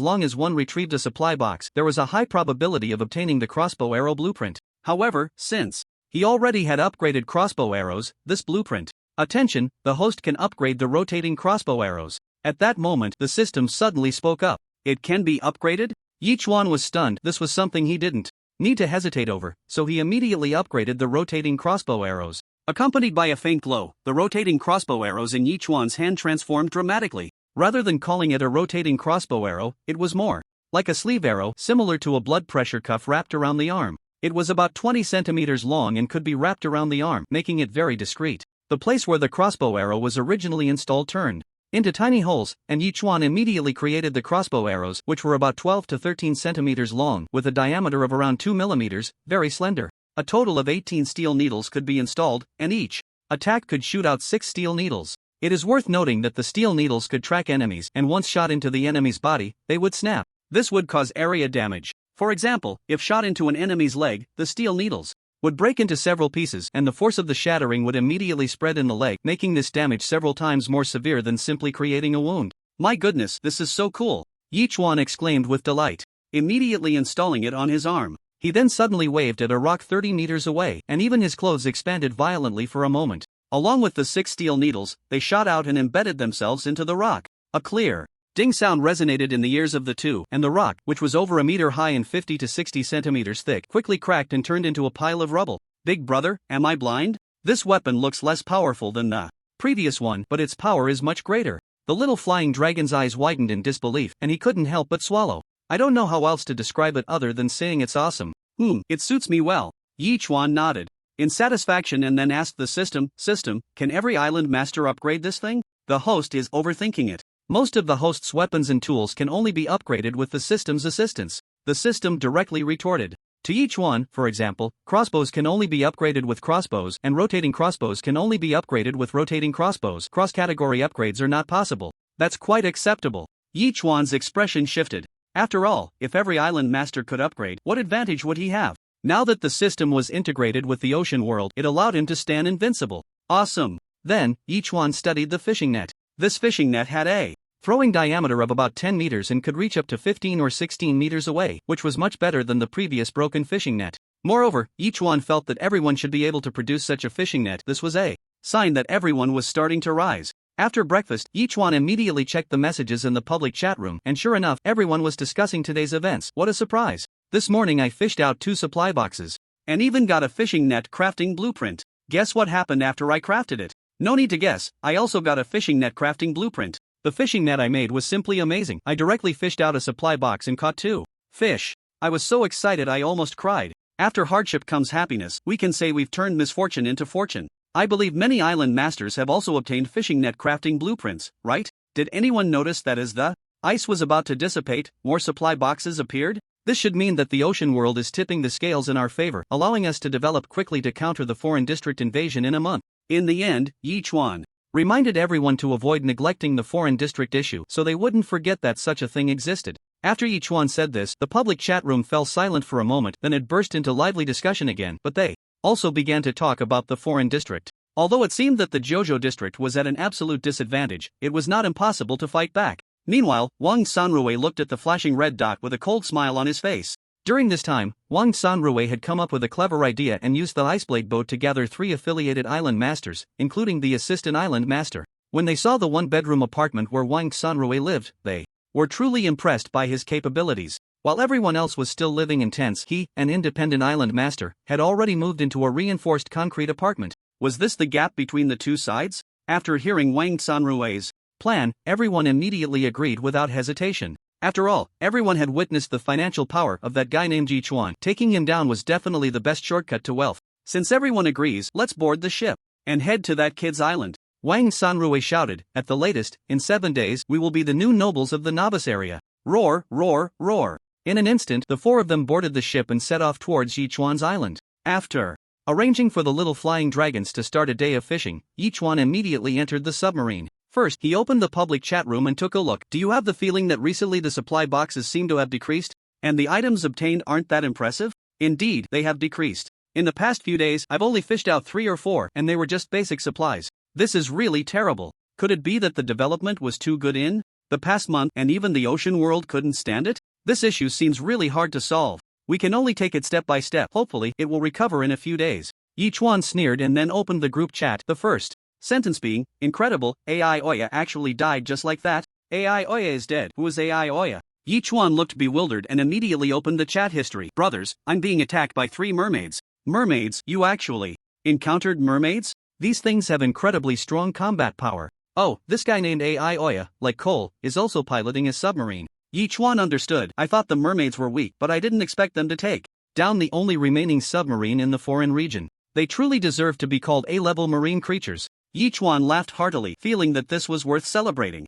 Speaker 2: long as one retrieved a supply box, there was a high probability of obtaining the crossbow arrow blueprint. However, since he already had upgraded crossbow arrows, this blueprint. Attention, the host can upgrade the rotating crossbow arrows. At that moment, the system suddenly spoke up. It can be upgraded? Yi Chuan was stunned. This was something he didn't need to hesitate over, so he immediately upgraded the rotating crossbow arrows. Accompanied by a faint glow, the rotating crossbow arrows in Yi Chuan's hand transformed dramatically. Rather than calling it a rotating crossbow arrow, it was more like a sleeve arrow, similar to a blood pressure cuff wrapped around the arm. It was about 20 centimeters long and could be wrapped around the arm, making it very discreet. The place where the crossbow arrow was originally installed turned into tiny holes, and Yi Chuan immediately created the crossbow arrows, which were about 12 to 13 centimeters long, with a diameter of around 2 millimeters, very slender. A total of 18 steel needles could be installed, and each attack could shoot out 6 steel needles. It is worth noting that the steel needles could track enemies, and once shot into the enemy's body, they would snap. This would cause area damage. For example, if shot into an enemy's leg, the steel needles would break into several pieces, and the force of the shattering would immediately spread in the leg, making this damage several times more severe than simply creating a wound. My goodness, this is so cool! Yi Chuan exclaimed with delight, immediately installing it on his arm. He then suddenly waved at a rock 30 meters away, and even his clothes expanded violently for a moment. Along with the 6 steel needles, they shot out and embedded themselves into the rock. A clear ding sound resonated in the ears of the two, and the rock, which was over a meter high and 50 to 60 centimeters thick, quickly cracked and turned into a pile of rubble. Big brother, am I blind? This weapon looks less powerful than the previous one, but its power is much greater. The little flying dragon's eyes widened in disbelief, and he couldn't help but swallow. I don't know how else to describe it other than saying it's awesome. It suits me well. Yi Chuan nodded in satisfaction and then asked the system, can every island master upgrade this thing? The host is overthinking it. Most of the host's weapons and tools can only be upgraded with the system's assistance. The system directly retorted. To each one, for example, crossbows can only be upgraded with crossbows, and rotating crossbows can only be upgraded with rotating crossbows. Cross-category upgrades are not possible. That's quite acceptable. Yi Chuan's expression shifted. After all, if every island master could upgrade, what advantage would he have? Now that the system was integrated with the ocean world, it allowed him to stand invincible. Awesome! Then, Yi Chuan studied the fishing net. This fishing net had a throwing diameter of about 10 meters and could reach up to 15 or 16 meters away, which was much better than the previous broken fishing net. Moreover, Yi Chuan felt that everyone should be able to produce such a fishing net. This was a sign that everyone was starting to rise. After breakfast, Yi Chuan immediately checked the messages in the public chat room, and sure enough, everyone was discussing today's events. What a surprise! This morning I fished out 2 supply boxes, and even got a fishing net crafting blueprint. Guess what happened after I crafted it? No need to guess, I also got a fishing net crafting blueprint. The fishing net I made was simply amazing. I directly fished out a supply box and caught 2 fish. I was so excited I almost cried. After hardship comes happiness. We can say we've turned misfortune into fortune. I believe many island masters have also obtained fishing net crafting blueprints, right? Did anyone notice that as the ice was about to dissipate, more supply boxes appeared? This should mean that the ocean world is tipping the scales in our favor, allowing us to develop quickly to counter the foreign district invasion in a month. In the end, Yi Chuan reminded everyone to avoid neglecting the foreign district issue so they wouldn't forget that such a thing existed. After Yi Chuan said this, the public chat room fell silent for a moment, then it burst into lively discussion again, but they also began to talk about the foreign district. Although it seemed that the Jojo district was at an absolute disadvantage, it was not impossible to fight back. Meanwhile, Wang Sanrui looked at the flashing red dot with a cold smile on his face. During this time, Wang Sanrui had come up with a clever idea and used the Iceblade boat to gather 3 affiliated island masters, including the assistant island master. When they saw the 1-bedroom apartment where Wang Sanrui lived, they were truly impressed by his capabilities. While everyone else was still living in tents, he, an independent island master, had already moved into a reinforced concrete apartment. Was this the gap between the two sides? After hearing Wang Sanrui's plan, everyone immediately agreed without hesitation. After all, everyone had witnessed the financial power of that guy named Yi Chuan. Taking him down was definitely the best shortcut to wealth. Since everyone agrees, let's board the ship and head to that kid's island. Wang Sanrui shouted, at the latest, in 7 days, we will be the new nobles of the novice area. Roar, roar, roar. In an instant, the 4 of them boarded the ship and set off towards Yi Chuan's island. After arranging for the little flying dragons to start a day of fishing, Yi Chuan immediately entered the submarine. First, he opened the public chat room and took a look. Do you have the feeling that recently the supply boxes seem to have decreased? And the items obtained aren't that impressive? Indeed, they have decreased. In the past few days, I've only fished out 3 or 4, and they were just basic supplies. This is really terrible. Could it be that the development was too good in the past month, and even the ocean world couldn't stand it? This issue seems really hard to solve. We can only take it step by step. Hopefully, it will recover in a few days. Yi Chuan sneered and then opened the group chat. The first sentence being, incredible, AI Oya actually died just like that. AI Oya is dead. Who is AI Oya? Yi Chuan looked bewildered and immediately opened the chat history. Brothers, I'm being attacked by 3 mermaids. Mermaids? You actually encountered mermaids? These things have incredibly strong combat power. Oh, this guy named AI Oya, like Cole, is also piloting a submarine. Yi Chuan understood. I thought the mermaids were weak, but I didn't expect them to take down the only remaining submarine in the foreign region. They truly deserve to be called A-level marine creatures. Yi Chuan laughed heartily, feeling that this was worth celebrating.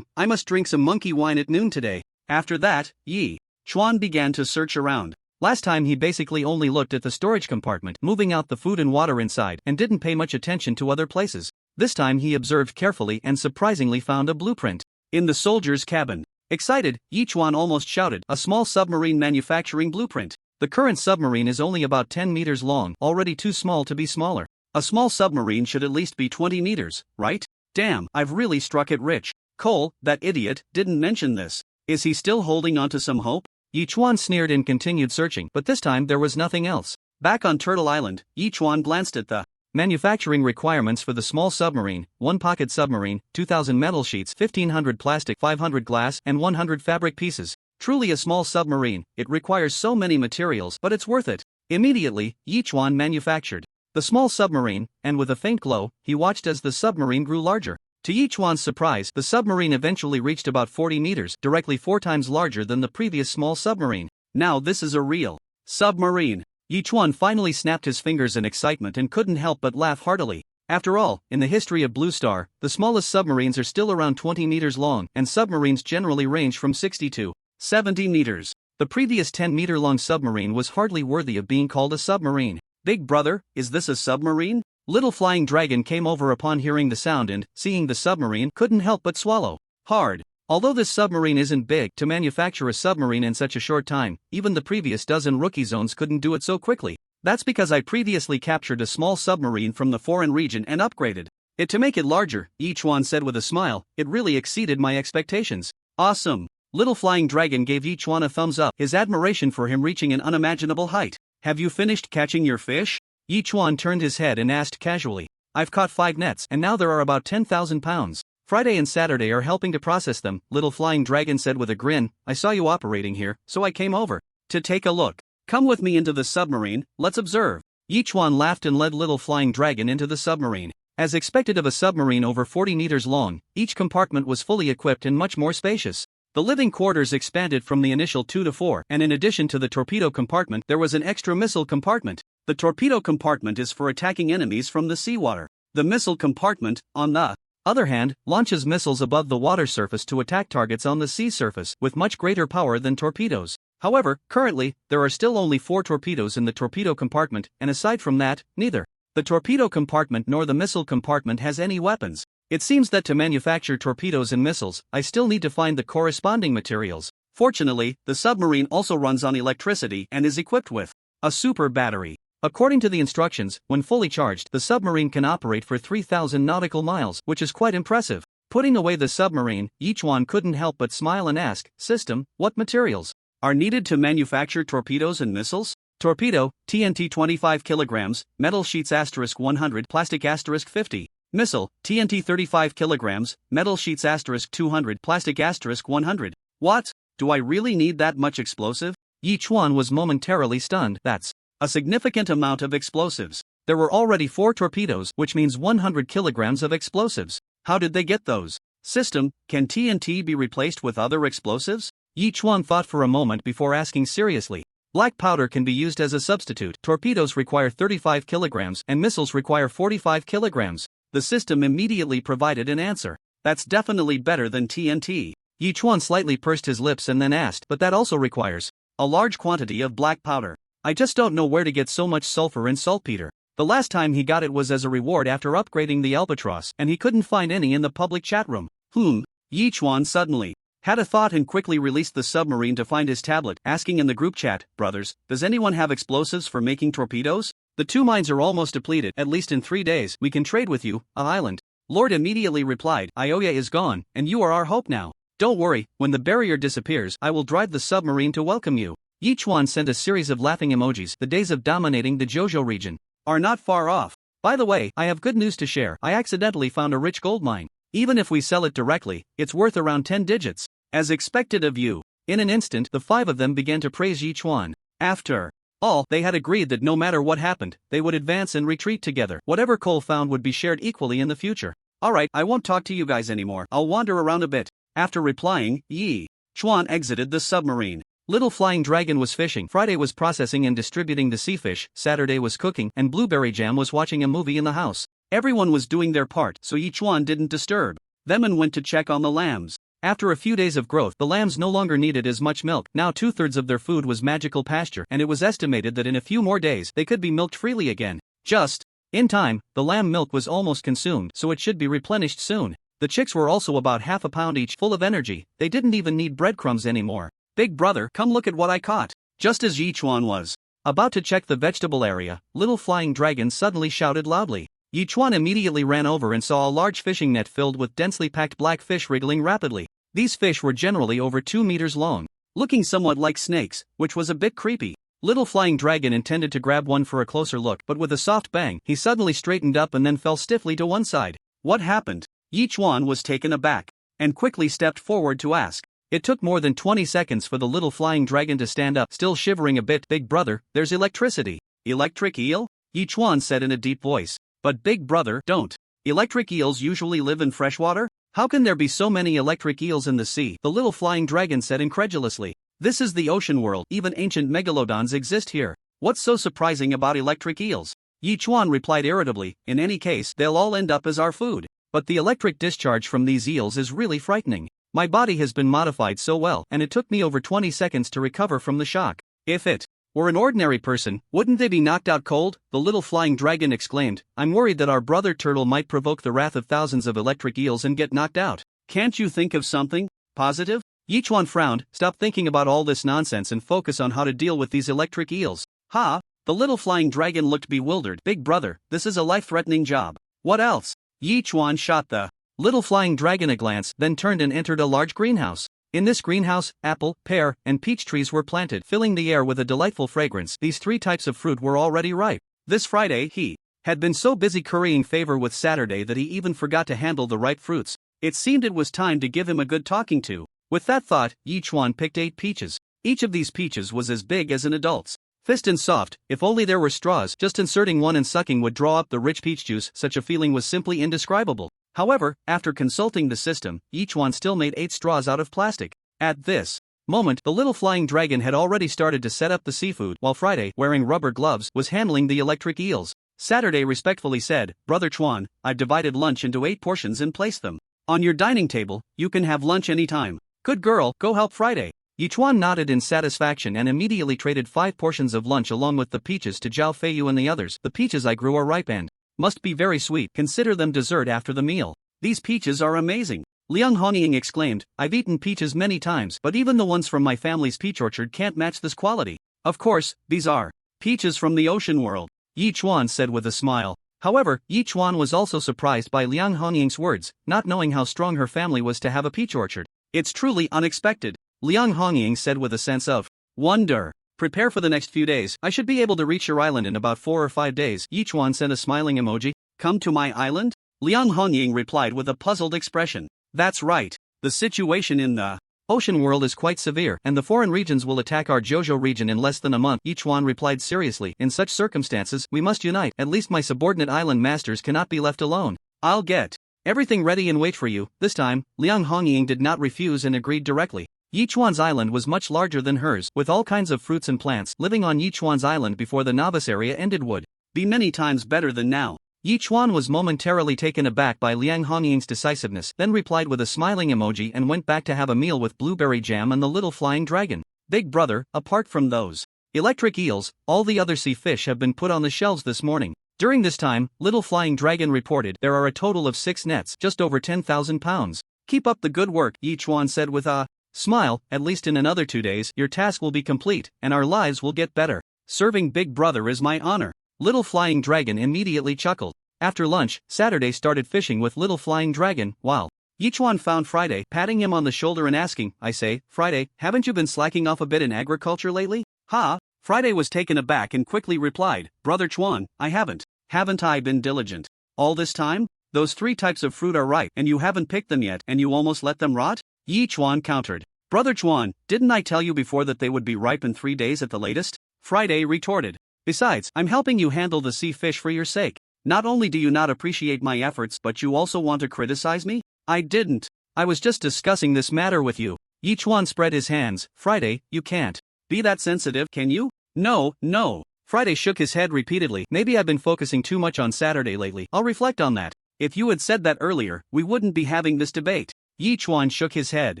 Speaker 2: I must drink some monkey wine at noon today. After that, Yi Chuan began to search around. Last time he basically only looked at the storage compartment, moving out the food and water inside, and didn't pay much attention to other places. This time he observed carefully and surprisingly found a blueprint in the soldier's cabin. Excited, Yi Chuan almost shouted, a small submarine manufacturing blueprint. The current submarine is only about 10 meters long, already too small to be smaller. A small submarine should at least be 20 meters, right? Damn, I've really struck it rich. Cole, that idiot, didn't mention this. Is he still holding on to some hope? Yichuan sneered and continued searching, but this time there was nothing else. Back on Turtle Island, Yichuan glanced at the manufacturing requirements for the small submarine: 1 pocket submarine, 2,000 metal sheets, 1,500 plastic, 500 glass, and 100 fabric pieces. Truly a small submarine, it requires so many materials, but it's worth it. Immediately, Yichuan manufactured the small submarine, and with a faint glow, he watched as the submarine grew larger. To Yichuan's surprise, the submarine eventually reached about 40 meters, directly 4 times larger than the previous small submarine. Now this is a real submarine. Yichuan finally snapped his fingers in excitement and couldn't help but laugh heartily. After all, in the history of Blue Star, the smallest submarines are still around 20 meters long, and submarines generally range from 60 to 70 meters. The previous 10-meter-long submarine was hardly worthy of being called a submarine. Big brother, is this a submarine? Little Flying Dragon came over upon hearing the sound and, seeing the submarine, couldn't help but swallow hard. Although this submarine isn't big, to manufacture a submarine in such a short time, even the previous dozen rookie zones couldn't do it so quickly. That's because I previously captured a small submarine from the foreign region and upgraded it to make it larger, Yichuan said with a smile. It really exceeded my expectations. Awesome. Little Flying Dragon gave Yichuan a thumbs up, his admiration for him reaching an unimaginable height. Have you finished catching your fish? Yichuan turned his head and asked casually. I've caught 5 nets, and now there are about 10,000 pounds. Friday and Saturday are helping to process them, Little Flying Dragon said with a grin. I saw you operating here, so I came over to take a look. Come with me into the submarine, let's observe. Yichuan laughed and led Little Flying Dragon into the submarine. As expected of a submarine over 40 meters long, each compartment was fully equipped and much more spacious. The living quarters expanded from the initial 2 to 4, and in addition to the torpedo compartment, there was an extra missile compartment. The torpedo compartment is for attacking enemies from the seawater. The missile compartment, on the other hand, launches missiles above the water surface to attack targets on the sea surface, with much greater power than torpedoes. However, currently, there are still only 4 torpedoes in the torpedo compartment, and aside from that, neither the torpedo compartment nor the missile compartment has any weapons. It seems that to manufacture torpedoes and missiles, I still need to find the corresponding materials. Fortunately, the submarine also runs on electricity and is equipped with a super battery. According to the instructions, when fully charged, the submarine can operate for 3,000 nautical miles, which is quite impressive. Putting away the submarine, Yichuan couldn't help but smile and ask, System, what materials are needed to manufacture torpedoes and missiles? Torpedo, TNT 25 kilograms, metal sheets *100, plastic *50. Missile, TNT 35 kilograms, metal sheets *200, plastic *100. What? Do I really need that much explosive? Yichuan was momentarily stunned. That's a significant amount of explosives. There were already 4 torpedoes, which means 100 kilograms of explosives. How did they get those? System, can TNT be replaced with other explosives? Yichuan thought for a moment before asking seriously. Black powder can be used as a substitute. Torpedoes require 35 kilograms and missiles require 45 kilograms. The system immediately provided an answer. That's definitely better than TNT. Yichuan slightly pursed his lips and then asked, but that also requires a large quantity of black powder. I just don't know where to get so much sulfur and saltpeter. The last time he got it was as a reward after upgrading the Albatross, and he couldn't find any in the public chat room. Yichuan suddenly had a thought and quickly released the submarine to find his tablet, asking in the group chat, Brothers, does anyone have explosives for making torpedoes? The 2 mines are almost depleted. At least in 3 days, we can trade with you, island. Lord immediately replied, Ioya is gone, and you are our hope now. Don't worry, when the barrier disappears, I will drive the submarine to welcome you. Yichuan sent a series of laughing emojis. The days of dominating the Jojo region are not far off. By the way, I have good news to share. I accidentally found a rich gold mine. Even if we sell it directly, it's worth around 10 digits. As expected of you. In an instant, the 5 of them began to praise Yichuan. After all, they had agreed that no matter what happened, they would advance and retreat together. Whatever coal found would be shared equally in the future. Alright, I won't talk to you guys anymore. I'll wander around a bit. After replying, Yichuan exited the submarine. Little Flying Dragon was fishing, Friday was processing and distributing the sea fish, Saturday was cooking, and Blueberry Jam was watching a movie in the house. Everyone was doing their part, so Yichuan didn't disturb them and went to check on the lambs. After a few days of growth, the lambs no longer needed as much milk. Now 2/3 of their food was magical pasture, and it was estimated that in a few more days they could be milked freely again. Just in time, the lamb milk was almost consumed, so it should be replenished soon. The chicks were also about ½ pound each, full of energy. They didn't even need breadcrumbs anymore. Big brother, come look at what I caught. Just as Yichuan was about to check the vegetable area, little flying dragon suddenly shouted loudly. Yichuan immediately ran over and saw a large fishing net filled with densely packed black fish wriggling rapidly. These fish were generally over 2 meters long, looking somewhat like snakes, which was a bit creepy. Little flying dragon intended to grab one for a closer look, but with a soft bang, he suddenly straightened up and then fell stiffly to one side. What happened? Yichuan was taken aback and quickly stepped forward to ask. It took more than 20 seconds for the little flying dragon to stand up, still shivering a bit. Big brother, there's electricity. Electric eel? Yichuan said in a deep voice. But big brother, don't. Electric eels usually live in freshwater? How can there be so many electric eels in the sea? The little flying dragon said incredulously. This is the ocean world, even ancient megalodons exist here. What's so surprising about electric eels? Yichuan replied irritably, in any case, they'll all end up as our food. But the electric discharge from these eels is really frightening. My body has been modified so well, and it took me over 20 seconds to recover from the shock. If it were an ordinary person, wouldn't they be knocked out cold? The little flying dragon exclaimed. I'm worried that our brother turtle might provoke the wrath of thousands of electric eels and get knocked out. Can't you think of something positive? Yichuan frowned. Stop thinking about all this nonsense and focus on how to deal with these electric eels. Ha! The little flying dragon looked bewildered. Big brother, this is a life-threatening job. What else? Yichuan shot the little flying dragon a glance, then turned and entered a large greenhouse. In this greenhouse, apple, pear, and peach trees were planted, filling the air with a delightful fragrance. These 3 types of fruit were already ripe. This Friday, he had been so busy currying favor with Saturday that he even forgot to handle the ripe fruits. It seemed it was time to give him a good talking to. With that thought, Yichuan picked 8 peaches. Each of these peaches was as big as an adult's fist and soft. If only there were straws, just inserting one and sucking would draw up the rich peach juice. Such a feeling was simply indescribable. However, after consulting the system, Yichuan still made 8 straws out of plastic. At this moment, the little flying dragon had already started to set up the seafood, while Friday, wearing rubber gloves, was handling the electric eels. Saturday respectfully said, Brother Chuan, I've divided lunch into 8 portions and placed them on your dining table. You can have lunch anytime. Good girl, go help Friday. Yichuan nodded in satisfaction and immediately traded 5 portions of lunch along with the peaches to Zhao Feiyu and the others. The peaches I grew are ripe and must be very sweet. Consider them dessert after the meal. These peaches are amazing. Liang Hongying exclaimed, I've eaten peaches many times, but even the ones from my family's peach orchard can't match this quality. Of course, these are peaches from the ocean world, Yichuan said with a smile. However, Yichuan was also surprised by Liang Hongying's words, not knowing how strong her family was to have a peach orchard. It's truly unexpected, Liang Hongying said with a sense of wonder. Prepare for the next few days. I should be able to reach your island in about 4 or 5 days. Yichuan sent a smiling emoji. Come to my island? Liang Hongying replied with a puzzled expression. That's right. The situation in the ocean world is quite severe, and the foreign regions will attack our Jojo region in less than a month. Yichuan replied seriously. In such circumstances, we must unite. At least my subordinate island masters cannot be left alone. I'll get everything ready and wait for you. This time, Liang Hongying did not refuse and agreed directly. Yichuan's island was much larger than hers, with all kinds of fruits and plants. Living on Yichuan's island before the novice area ended would be many times better than now. Yichuan was momentarily taken aback by Liang Hongying's decisiveness, then replied with a smiling emoji and went back to have a meal with blueberry jam and the little flying dragon. Big brother, apart from those electric eels, all the other sea fish have been put on the shelves this morning. During this time, little flying dragon reported, there are a total of 6 nets, just over 10,000 pounds. Keep up the good work, Yichuan said with a smile. At least in another 2 days, your task will be complete, and our lives will get better. Serving big brother is my honor. Little flying dragon immediately chuckled. After lunch, Saturday started fishing with little flying dragon, while Yichuan found Friday, patting him on the shoulder and asking, I say, Friday, haven't you been slacking off a bit in agriculture lately? Ha! Friday was taken aback and quickly replied, Brother Chuan, I haven't. Haven't I been diligent all this time? Those 3 types of fruit are ripe, and you haven't picked them yet, and you almost let them rot? Yichuan countered. Brother Chuan, didn't I tell you before that they would be ripe in 3 days at the latest? Friday retorted. Besides, I'm helping you handle the sea fish for your sake. Not only do you not appreciate my efforts, but you also want to criticize me? I didn't. I was just discussing this matter with you. Yichuan spread his hands. Friday, you can't be that sensitive, can you? No. Friday shook his head repeatedly. Maybe I've been focusing too much on Saturday lately. I'll reflect on that. If you had said that earlier, we wouldn't be having this debate. Yichuan shook his head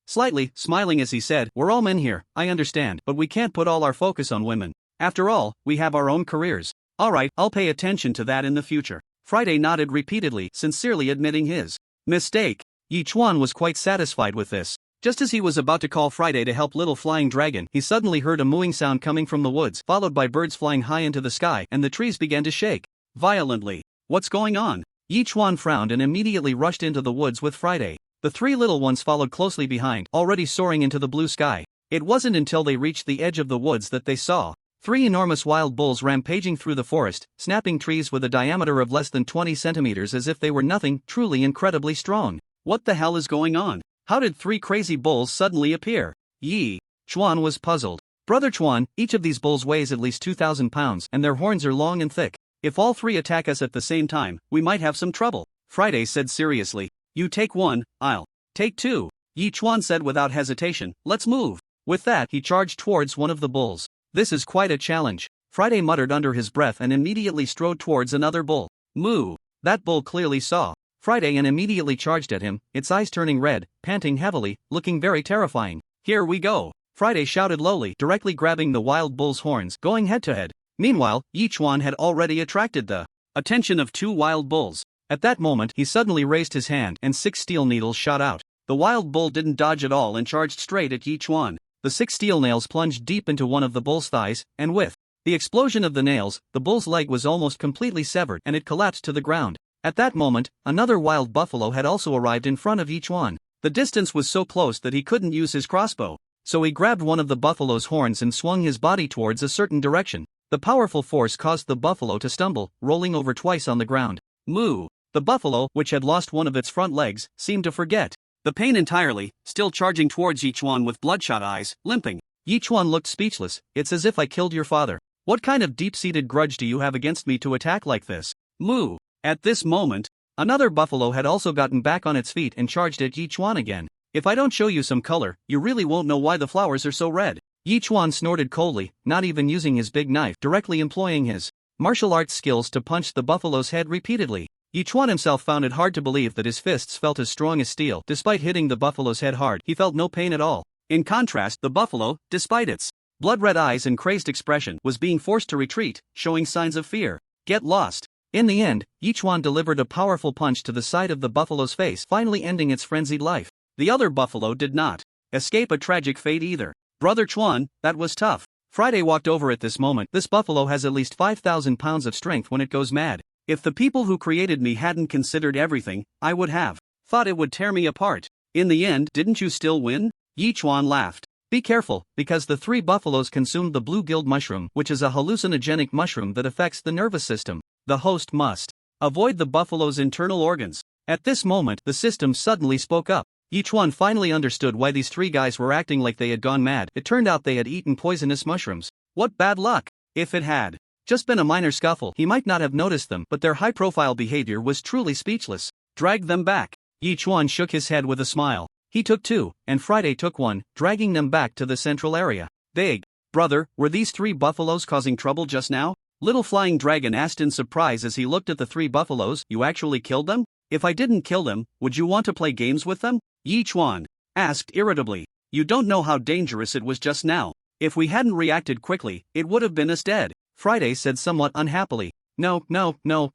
Speaker 2: slightly, smiling as he said, we're all men here, I understand, but we can't put all our focus on women. After all, we have our own careers. Alright, I'll pay attention to that in the future. Friday nodded repeatedly, sincerely admitting his mistake. Yichuan was quite satisfied with this. Just as he was about to call Friday to help Little Flying Dragon, he suddenly heard a mooing sound coming from the woods, followed by birds flying high into the sky, and the trees began to shake violently. What's going on? Yi Chuan frowned and immediately rushed into the woods with Friday. The three little ones followed closely behind, already soaring into the blue sky. It wasn't until they reached the edge of the woods that they saw three enormous wild bulls rampaging through the forest, snapping trees with a diameter of less than 20 centimeters as if they were nothing, truly incredibly strong. What the hell is going on? How did three crazy bulls suddenly appear? Yi Chuan was puzzled. Brother Chuan, each of these bulls weighs at least 2,000 pounds, and their horns are long and thick. If all three attack us at the same time, we might have some trouble, Friday said seriously. You take one, I'll take two, Yi Chuan said without hesitation. Let's move. With that, he charged towards one of the bulls. This is quite a challenge, Friday muttered under his breath and immediately strode towards another bull. Moo! That bull clearly saw Friday and immediately charged at him, its eyes turning red, panting heavily, looking very terrifying. Here we go! Friday shouted lowly, directly grabbing the wild bull's horns, going head to head. Meanwhile, Yi Chuan had already attracted the attention of two wild bulls. At that moment, he suddenly raised his hand and 6 steel needles shot out. The wild bull didn't dodge at all and charged straight at Yi Chuan. The 6 steel nails plunged deep into one of the bull's thighs, and with the explosion of the nails, the bull's leg was almost completely severed and it collapsed to the ground. At that moment, another wild buffalo had also arrived in front of Yi Chuan. The distance was so close that he couldn't use his crossbow, so he grabbed one of the buffalo's horns and swung his body towards a certain direction. The powerful force caused the buffalo to stumble, rolling over twice on the ground. Moo! The buffalo, which had lost one of its front legs, seemed to forget the pain entirely, still charging towards Yi Chuan with bloodshot eyes, limping. Yi Chuan looked speechless. It's as if I killed your father. What kind of deep-seated grudge do you have against me to attack like this? Moo! At this moment, another buffalo had also gotten back on its feet and charged at Yi Chuan again. If I don't show you some color, you really won't know why the flowers are so red. Yi Chuan snorted coldly, not even using his big knife, directly employing his martial arts skills to punch the buffalo's head repeatedly. Yi Chuan himself found it hard to believe that his fists felt as strong as steel. Despite hitting the buffalo's head hard, he felt no pain at all. In contrast, the buffalo, despite its blood-red eyes and crazed expression, was being forced to retreat, showing signs of fear. Get lost. In the end, Yi Chuan delivered a powerful punch to the side of the buffalo's face, finally ending its frenzied life. The other buffalo did not escape a tragic fate either. Brother Chuan, that was tough. Friday walked over at this moment. This buffalo has at least 5,000 pounds of strength when it goes mad. If the people who created me hadn't considered everything, I would have thought it would tear me apart. In the end, didn't you still win? Yi Chuan laughed. Be careful, because the three buffaloes consumed the blue gild mushroom, which is a hallucinogenic mushroom that affects the nervous system. The host must avoid the buffalo's internal organs. At this moment, the system suddenly spoke up. Yi Chuan finally understood why these three guys were acting like they had gone mad. It turned out they had eaten poisonous mushrooms. What bad luck! If it had just been a minor scuffle, he might not have noticed them, but their high-profile behavior was truly speechless. Drag them back. Yi Chuan shook his head with a smile. He took two, and Friday took one, dragging them back to the central area. Big brother, were these three buffaloes causing trouble just now? Little Flying Dragon asked in surprise as he looked at the three buffaloes. You actually killed them? If I didn't kill them, would you want to play games with them? Yi Chuan asked irritably. You don't know how dangerous it was just now. If we hadn't reacted quickly, it would have been us dead, Friday said somewhat unhappily. No,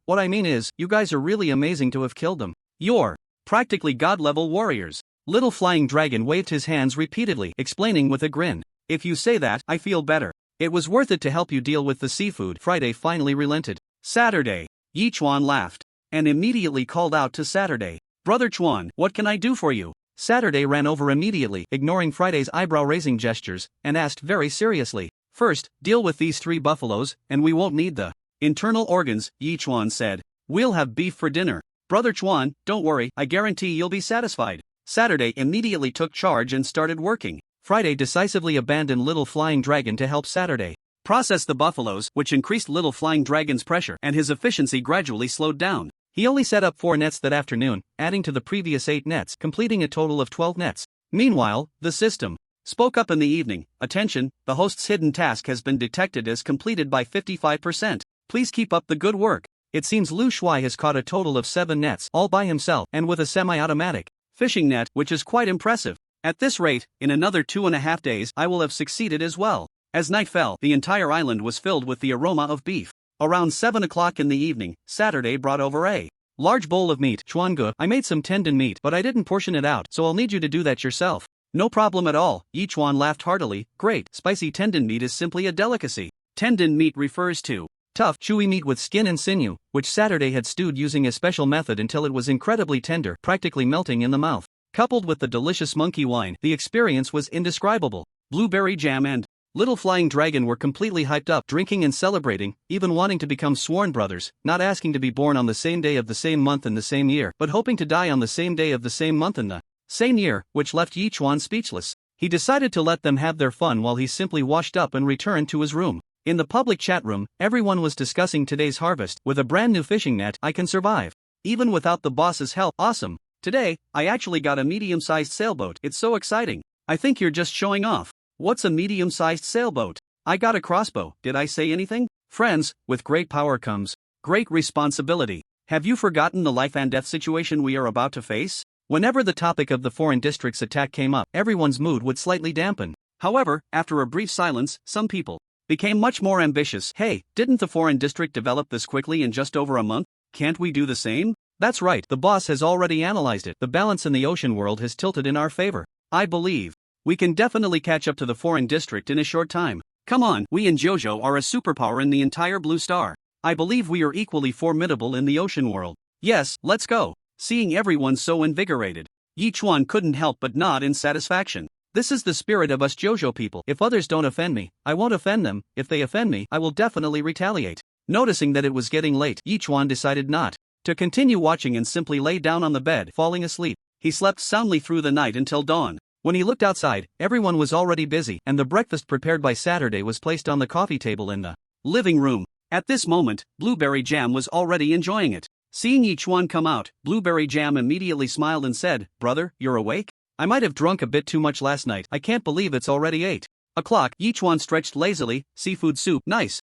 Speaker 2: what I mean is, you guys are really amazing to have killed them. You're practically god-level warriors. Little Flying Dragon waved his hands repeatedly, explaining with a grin. If you say that, I feel better. It was worth it to help you deal with the seafood. Friday finally relented. Saturday. Yi Chuan laughed and immediately called out to Saturday. Brother Chuan, what can I do for you? Saturday ran over immediately, ignoring Friday's eyebrow-raising gestures, and asked very seriously. First, deal with these three buffaloes, and we won't need the internal organs, Yi Chuan said. We'll have beef for dinner. Brother Chuan, don't worry, I guarantee you'll be satisfied. Saturday immediately took charge and started working. Friday decisively abandoned Little Flying Dragon to help Saturday process the buffaloes, which increased Little Flying Dragon's pressure, and his efficiency gradually slowed down. He only set up 4 nets that afternoon, adding to the previous 8 nets, completing a total of 12 nets. Meanwhile, the system spoke up in the evening. Attention, the host's hidden task has been detected as completed by 55%. Please keep up the good work. It seems Lu Shuai has caught a total of 7 nets, all by himself, and with a semi-automatic fishing net, which is quite impressive. At this rate, in another 2.5 days, I will have succeeded as well. As night fell, the entire island was filled with the aroma of beef. Around 7 o'clock in the evening, Saturday brought over a large bowl of meat. Chuange, I made some tendon meat, but I didn't portion it out, so I'll need you to do that yourself. No problem at all, Yichuan laughed heartily. Great, spicy tendon meat is simply a delicacy. Tendon meat refers to tough, chewy meat with skin and sinew, which Saturday had stewed using a special method until it was incredibly tender, practically melting in the mouth. Coupled with the delicious monkey wine, the experience was indescribable. Blueberry jam and Little Flying Dragon were completely hyped up, drinking and celebrating, even wanting to become sworn brothers, not asking to be born on the same day of the same month in the same year, but hoping to die on the same day of the same month in the same year, which left Yichuan speechless. He decided to let them have their fun while he simply washed up and returned to his room. In the public chat room, everyone was discussing today's harvest. With a brand new fishing net, I can survive. Even without the boss's help. Awesome. Today, I actually got a medium-sized sailboat. It's so exciting. I think you're just showing off. What's a medium-sized sailboat? I got a crossbow. Did I say anything? Friends, with great power comes great responsibility. Have you forgotten the life and death situation we are about to face? Whenever the topic of the foreign district's attack came up, everyone's mood would slightly dampen. However, after a brief silence, some people became much more ambitious. Hey, didn't the foreign district develop this quickly in just over a month? Can't we do the same? That's right, the boss has already analyzed it. The balance in the ocean world has tilted in our favor. I believe we can definitely catch up to the foreign district in a short time. Come on, we and Jojo are a superpower in the entire Blue Star. I believe we are equally formidable in the ocean world. Yes, let's go. Seeing everyone so invigorated, Yichuan couldn't help but nod in satisfaction. This is the spirit of us Jojo people. If others don't offend me, I won't offend them. If they offend me, I will definitely retaliate. Noticing that it was getting late, Yichuan decided not to continue watching and simply lay down on the bed, falling asleep. He slept soundly through the night until dawn. When he looked outside, everyone was already busy, and the breakfast prepared by Saturday was placed on the coffee table in the living room. At this moment, Blueberry Jam was already enjoying it. Seeing Yichuan come out, Blueberry Jam immediately smiled and said, "Brother, you're awake? I might have drunk a bit too much last night. I can't believe it's already 8 o'clock. Yichuan stretched lazily. Seafood soup, nice.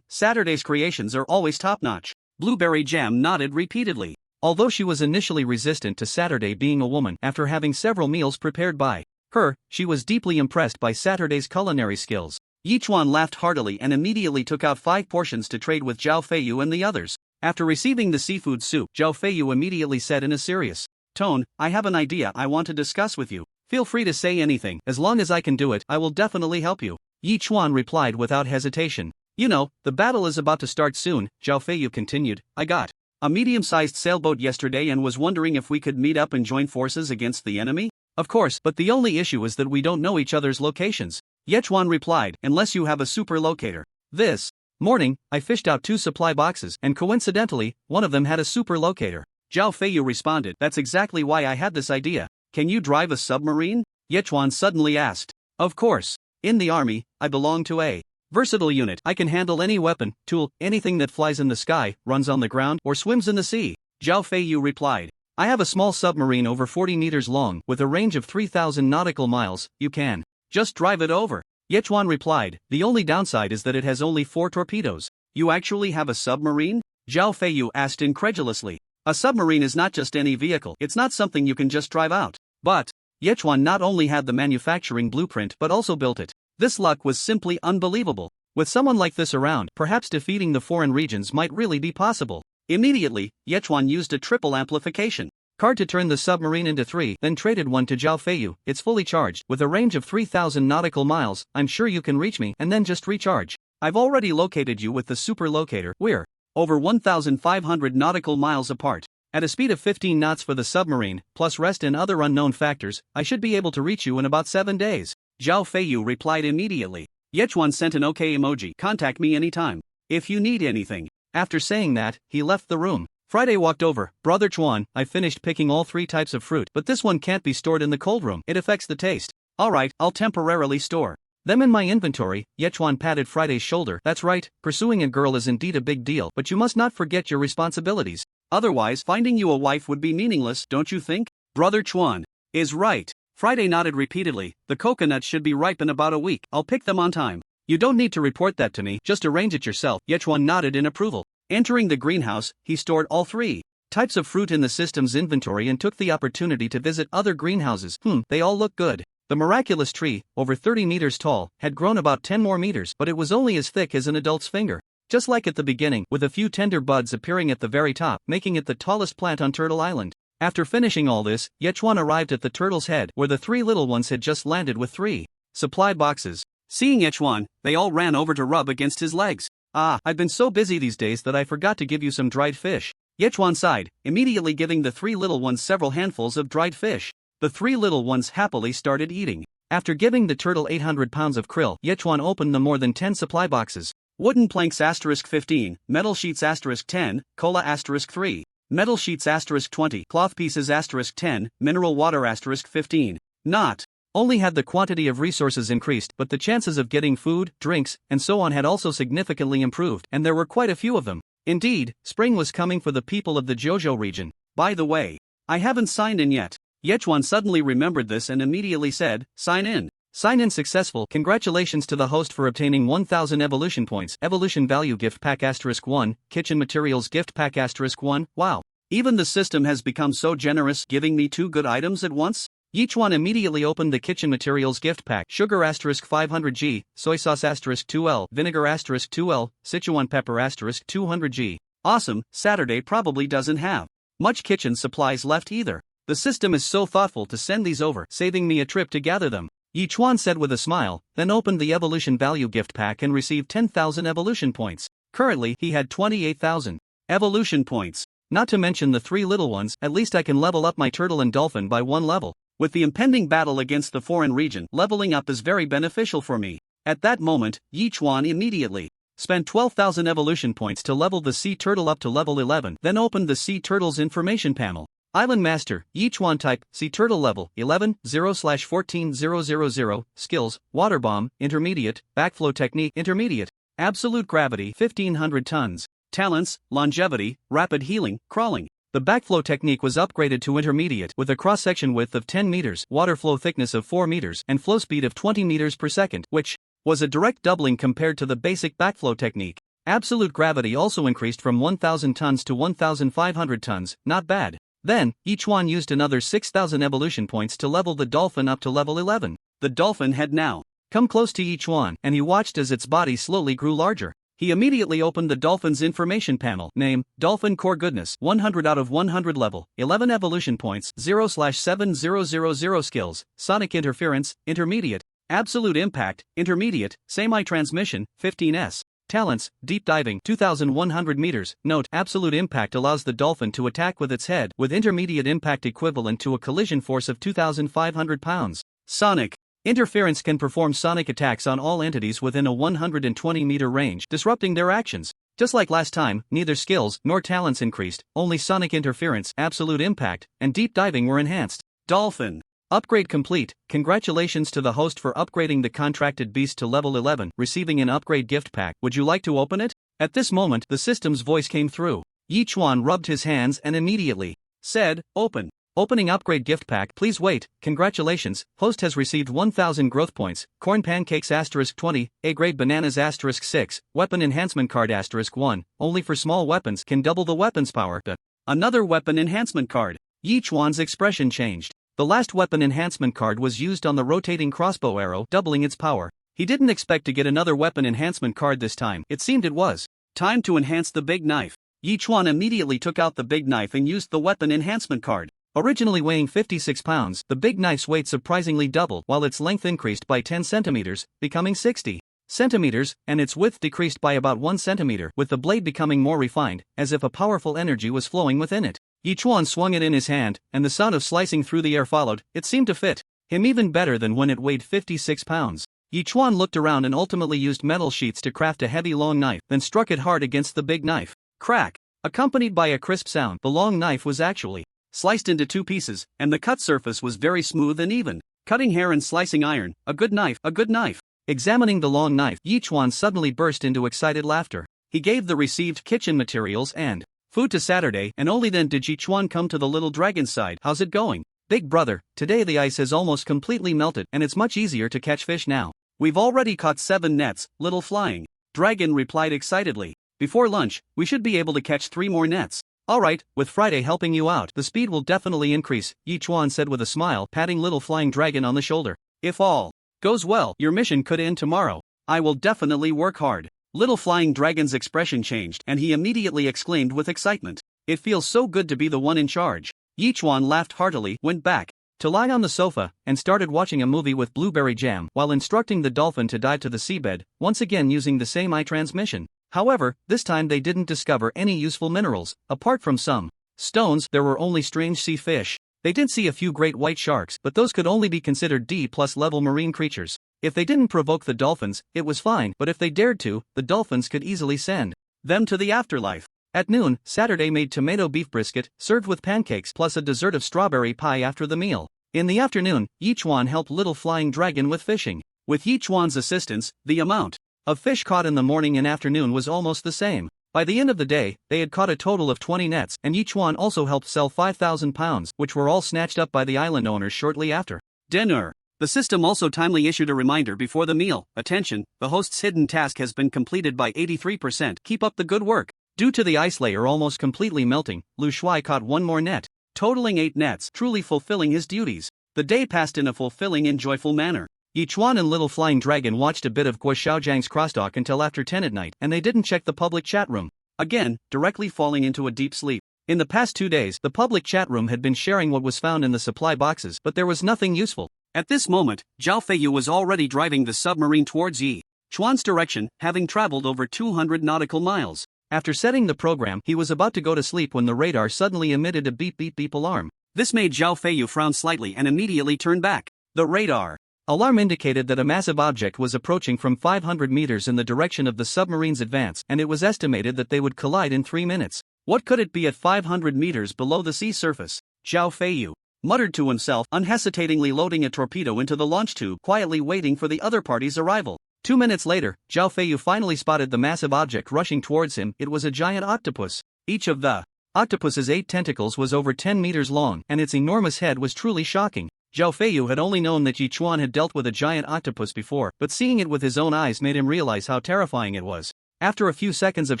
Speaker 2: Saturday's creations are always top-notch. Blueberry Jam nodded repeatedly. Although she was initially resistant to Saturday being a woman, after having several meals prepared by her, she was deeply impressed by Saturday's culinary skills. Yichuan laughed heartily and immediately took out 5 portions to trade with Zhao Feiyu and the others. After receiving the seafood soup, Zhao Feiyu immediately said in a serious tone, "I have an idea I want to discuss with you. Feel free to say anything. As long as I can do it, I will definitely help you." Yichuan replied without hesitation. "You know, the battle is about to start soon," Zhao Feiyu continued. "I got a medium-sized sailboat yesterday and was wondering if we could meet up and join forces against the enemy. Of course, but the only issue is that we don't know each other's locations." Yichuan replied, "Unless you have a super locator." This morning, I fished out 2 supply boxes, and coincidentally, one of them had a super locator. Zhao Feiyu responded, "That's exactly why I had this idea. Can you drive a submarine?" Yichuan suddenly asked. "Of course. In the army, I belong to a versatile unit. I can handle any weapon, tool, anything that flies in the sky, runs on the ground, or swims in the sea." Zhao Feiyu replied, "I have a small submarine over 40 meters long, with a range of 3,000 nautical miles. You can just drive it over." Yichuan replied, "The only downside is that it has only 4 torpedoes." "You actually have a submarine?" Zhao Feiyu asked incredulously. "A submarine is not just any vehicle. It's not something you can just drive out." But Yichuan not only had the manufacturing blueprint but also built it. This luck was simply unbelievable. With someone like this around, perhaps defeating the foreign regions might really be possible. Immediately, Yichuan used a triple amplification card to turn the submarine into 3, then traded one to Zhao Feiyu. "It's fully charged, with a range of 3,000 nautical miles. I'm sure you can reach me, and then just recharge. I've already located you with the super locator. We're over 1,500 nautical miles apart. At a speed of 15 knots for the submarine, plus rest and other unknown factors, I should be able to reach you in about 7 days." Zhao Feiyu replied immediately. Yichuan sent an OK emoji. "Contact me anytime if you need anything." After saying that, he left the room. Friday walked over. "Brother Chuan, I finished picking all 3 types of fruit, but this one can't be stored in the cold room. It affects the taste." "Alright, I'll temporarily store them in my inventory." Yichuan patted Friday's shoulder. "That's right, pursuing a girl is indeed a big deal, but you must not forget your responsibilities. Otherwise, finding you a wife would be meaningless, don't you think?" Brother Chuan is right. Friday nodded repeatedly. "The coconuts should be ripe in about a week. I'll pick them on time. You don't need to report that to me, just arrange it yourself." Yichuan nodded in approval. Entering the greenhouse, he stored all 3 types of fruit in the system's inventory and took the opportunity to visit other greenhouses. They all look good. The miraculous tree, over 30 meters tall, had grown about 10 more meters, but it was only as thick as an adult's finger. Just like at the beginning, with a few tender buds appearing at the very top, making it the tallest plant on Turtle Island. After finishing all this, Yechuan arrived at the turtle's head where the three little ones had just landed with 3 supply boxes. Seeing Yechuan, they all ran over to rub against his legs. "Ah, I've been so busy these days that I forgot to give you some dried fish." Yechuan sighed, immediately giving the 3 little ones several handfuls of dried fish. The 3 little ones happily started eating. After giving the turtle 800 pounds of krill, Yechuan opened the more than 10 supply boxes. Wooden planks *15, metal sheets *10, cola *3, metal sheets *20, cloth pieces *10, mineral water *15. Not only had the quantity of resources increased, but the chances of getting food, drinks, and so on had also significantly improved, and there were quite a few of them. Indeed, spring was coming for the people of the Jojo region. By the way, I haven't signed in yet. Yechuan suddenly remembered this and immediately said, "Sign in." Sign in successful. Congratulations to the host for obtaining 1000 evolution points. Evolution value gift pack *1, kitchen materials gift pack *1. Wow. Even the system has become so generous, giving me 2 good items at once? Yechuan immediately opened the kitchen materials gift pack. Sugar *500g, soy sauce *2l, vinegar *2l, Sichuan pepper *200g. Awesome. Saturday probably doesn't have much kitchen supplies left either. The system is so thoughtful to send these over, saving me a trip to gather them. Yechuan said with a smile, then opened the evolution value gift pack and received 10,000 evolution points. Currently, he had 28,000 evolution points. Not to mention the 3 little ones, at least I can level up my turtle and dolphin by 1 level. With the impending battle against the foreign region, leveling up is very beneficial for me. At that moment, Yechuan immediately spent 12,000 evolution points to level the sea turtle up to level 11, then opened the sea turtle's information panel. Island Master, Yechuan type, Sea Turtle level, 11, 0/14,000, skills, Water Bomb, intermediate, Backflow Technique, intermediate, Absolute Gravity, 1500 tons, talents, Longevity, Rapid Healing, Crawling. The Backflow Technique was upgraded to intermediate with a cross-section width of 10 meters, water flow thickness of 4 meters, and flow speed of 20 meters per second, which was a direct doubling compared to the basic Backflow Technique. Absolute Gravity also increased from 1,000 tons to 1,500 tons, not bad. Then, Yechuan used another 6,000 evolution points to level the dolphin up to level 11. The dolphin had now come close to Yechuan, and he watched as its body slowly grew larger. He immediately opened the dolphin's information panel. Name, Dolphin Core Goodness, 100 out of 100 level, 11 evolution points, 0/7000 skills, Sonic Interference, intermediate, Absolute Impact, intermediate, Semi-Transmission, 15s. Talents, Deep Diving, 2,100 meters. Note, Absolute Impact allows the dolphin to attack with its head, with intermediate impact equivalent to a collision force of 2,500 pounds. Sonic Interference can perform sonic attacks on all entities within a 120-meter range, disrupting their actions. Just like last time, neither skills nor talents increased, only Sonic Interference, Absolute Impact, and Deep Diving were enhanced. Dolphin upgrade complete. Congratulations to the host for upgrading the contracted beast to level 11, receiving an upgrade gift pack. Would you like to open it? At this moment, the system's voice came through. Yechuan rubbed his hands and immediately said, "Open." Opening upgrade gift pack. Please wait. Congratulations, host has received 1,000 growth points. Corn pancakes *20, A-grade bananas *6, weapon enhancement card *1, only for small weapons, can double the weapon's power. Another weapon enhancement card. Yechuan's expression changed. The last weapon enhancement card was used on the rotating crossbow arrow, doubling its power. He didn't expect to get another weapon enhancement card this time. It seemed it was time to enhance the big knife. Yechuan immediately took out the big knife and used the weapon enhancement card. Originally weighing 56 pounds, the big knife's weight surprisingly doubled, while its length increased by 10 centimeters, becoming 60 centimeters, and its width decreased by about 1 centimeter, with the blade becoming more refined, as if a powerful energy was flowing within it. Yechuan swung it in his hand, and the sound of slicing through the air followed. It seemed to fit him even better than when it weighed 56 pounds. Yechuan looked around and ultimately used metal sheets to craft a heavy long knife, then struck it hard against the big knife. Crack! Accompanied by a crisp sound, the long knife was actually sliced into 2 pieces, and the cut surface was very smooth and even. Cutting hair and slicing iron, a good knife, a good knife. Examining the long knife, Yechuan suddenly burst into excited laughter. He gave the received kitchen materials and food to Saturday, and only then did Yechuan come to the little dragon's side. "How's it going, big brother? Today the ice has almost completely melted, and it's much easier to catch fish now. We've already caught 7 nets, little flying dragon replied excitedly. Before lunch, we should be able to catch 3 more nets. Alright, with Friday helping you out, the speed will definitely increase, Yechuan said with a smile, patting little flying dragon on the shoulder. If all goes well, your mission could end tomorrow. I will definitely work hard. Little flying dragon's expression changed, and he immediately exclaimed with excitement. It feels so good to be the one in charge. Yichuan laughed heartily, went back to lie on the sofa, and started watching a movie with blueberry jam while instructing the dolphin to dive to the seabed, once again using the same eye transmission. However, this time they didn't discover any useful minerals. Apart from some stones, there were only strange sea fish. They did see a few great white sharks, but those could only be considered D+ level marine creatures. If they didn't provoke the dolphins, it was fine, but if they dared to, the dolphins could easily send them to the afterlife. At noon, Saturday made tomato beef brisket, served with pancakes plus a dessert of strawberry pie after the meal. In the afternoon, Yichuan helped Little Flying Dragon with fishing. With Yichuan's assistance, the amount of fish caught in the morning and afternoon was almost the same. By the end of the day, they had caught a total of 20 nets, and Yichuan also helped sell 5,000 pounds, which were all snatched up by the island owners shortly after dinner. The system also timely issued a reminder before the meal. Attention, the host's hidden task has been completed by 83%. Keep up the good work. Due to the ice layer almost completely melting, Lu Shuai caught one more net, totaling 8 nets, truly fulfilling his duties. The day passed in a fulfilling and joyful manner. Yichuan and Little Flying Dragon watched a bit of Guo Xiaojiang's crosstalk until after 10 at night, and they didn't check the public chat room. Again, directly falling into a deep sleep. In the past 2 days, the public chat room had been sharing what was found in the supply boxes, but there was nothing useful. At this moment, Zhao Feiyu was already driving the submarine towards Yi Chuan's direction, having traveled over 200 nautical miles. After setting the program, he was about to go to sleep when the radar suddenly emitted a beep beep beep alarm. This made Zhao Feiyu frown slightly and immediately turn back. The radar alarm indicated that a massive object was approaching from 500 meters in the direction of the submarine's advance, and it was estimated that they would collide in 3 minutes. What could it be at 500 meters below the sea surface? Zhao Feiyu muttered to himself, unhesitatingly loading a torpedo into the launch tube, quietly waiting for the other party's arrival. 2 minutes later, Zhao Feiyu finally spotted the massive object rushing towards him. It was a giant octopus. Each of the octopus's 8 tentacles was over 10 meters long, and its enormous head was truly shocking. Zhao Feiyu had only known that Yichuan had dealt with a giant octopus before, but seeing it with his own eyes made him realize how terrifying it was. After a few seconds of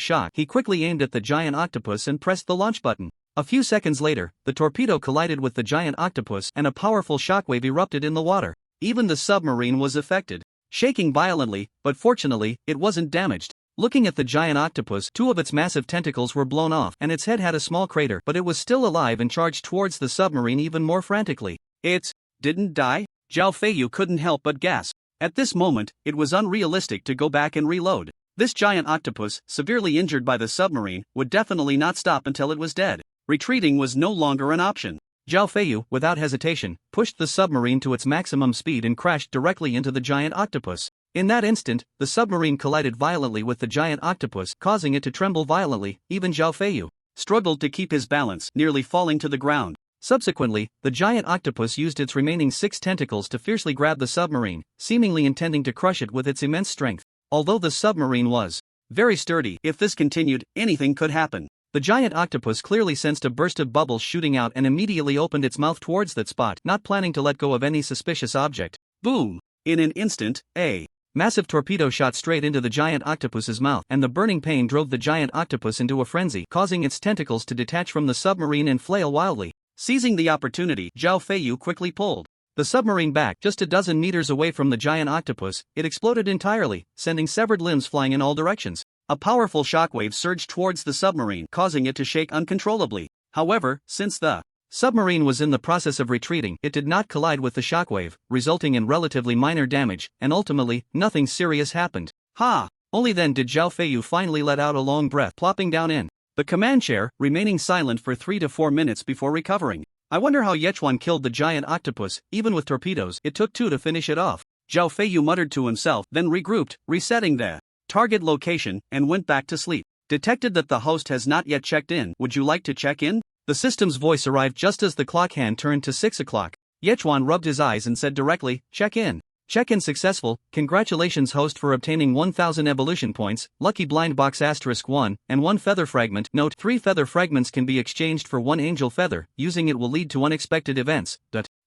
Speaker 2: shock, he quickly aimed at the giant octopus and pressed the launch button. A few seconds later, the torpedo collided with the giant octopus and a powerful shockwave erupted in the water. Even the submarine was affected, shaking violently, but fortunately, it wasn't damaged. Looking at the giant octopus, 2 of its massive tentacles were blown off and its head had a small crater, but it was still alive and charged towards the submarine even more frantically. It didn't die? Zhao Feiyu couldn't help but gasp. At this moment, it was unrealistic to go back and reload. This giant octopus, severely injured by the submarine, would definitely not stop until it was dead. Retreating was no longer an option. Zhao Feiyu, without hesitation, pushed the submarine to its maximum speed and crashed directly into the giant octopus. In that instant, the submarine collided violently with the giant octopus, causing it to tremble violently. Even Zhao Feiyu struggled to keep his balance, nearly falling to the ground. Subsequently, the giant octopus used its remaining 6 tentacles to fiercely grab the submarine, seemingly intending to crush it with its immense strength. Although the submarine was very sturdy, if this continued, anything could happen. The giant octopus clearly sensed a burst of bubbles shooting out and immediately opened its mouth towards that spot, not planning to let go of any suspicious object. Boom! In an instant, a massive torpedo shot straight into the giant octopus's mouth, and the burning pain drove the giant octopus into a frenzy, causing its tentacles to detach from the submarine and flail wildly. Seizing the opportunity, Zhao Feiyu quickly pulled the submarine back. Just a dozen meters away from the giant octopus, it exploded entirely, sending severed limbs flying in all directions. A powerful shockwave surged towards the submarine, causing it to shake uncontrollably. However, since the submarine was in the process of retreating, it did not collide with the shockwave, resulting in relatively minor damage, and ultimately, nothing serious happened. Ha! Only then did Zhao Feiyu finally let out a long breath, plopping down in the command chair, remaining silent for 3 to 4 minutes before recovering. I wonder how Yichuan killed the giant octopus. Even with torpedoes, it took 2 to finish it off. Zhao Feiyu muttered to himself, then regrouped, resetting the target location, and went back to sleep. Detected that the host has not yet checked in. Would you like to check in? The system's voice arrived just as the clock hand turned to 6 o'clock. Yichuan rubbed his eyes and said directly, check in. Check-in successful. Congratulations host for obtaining 1000 evolution points, lucky blind box *1, and 1 feather fragment. Note, 3 feather fragments can be exchanged for 1 angel feather. Using it will lead to unexpected events.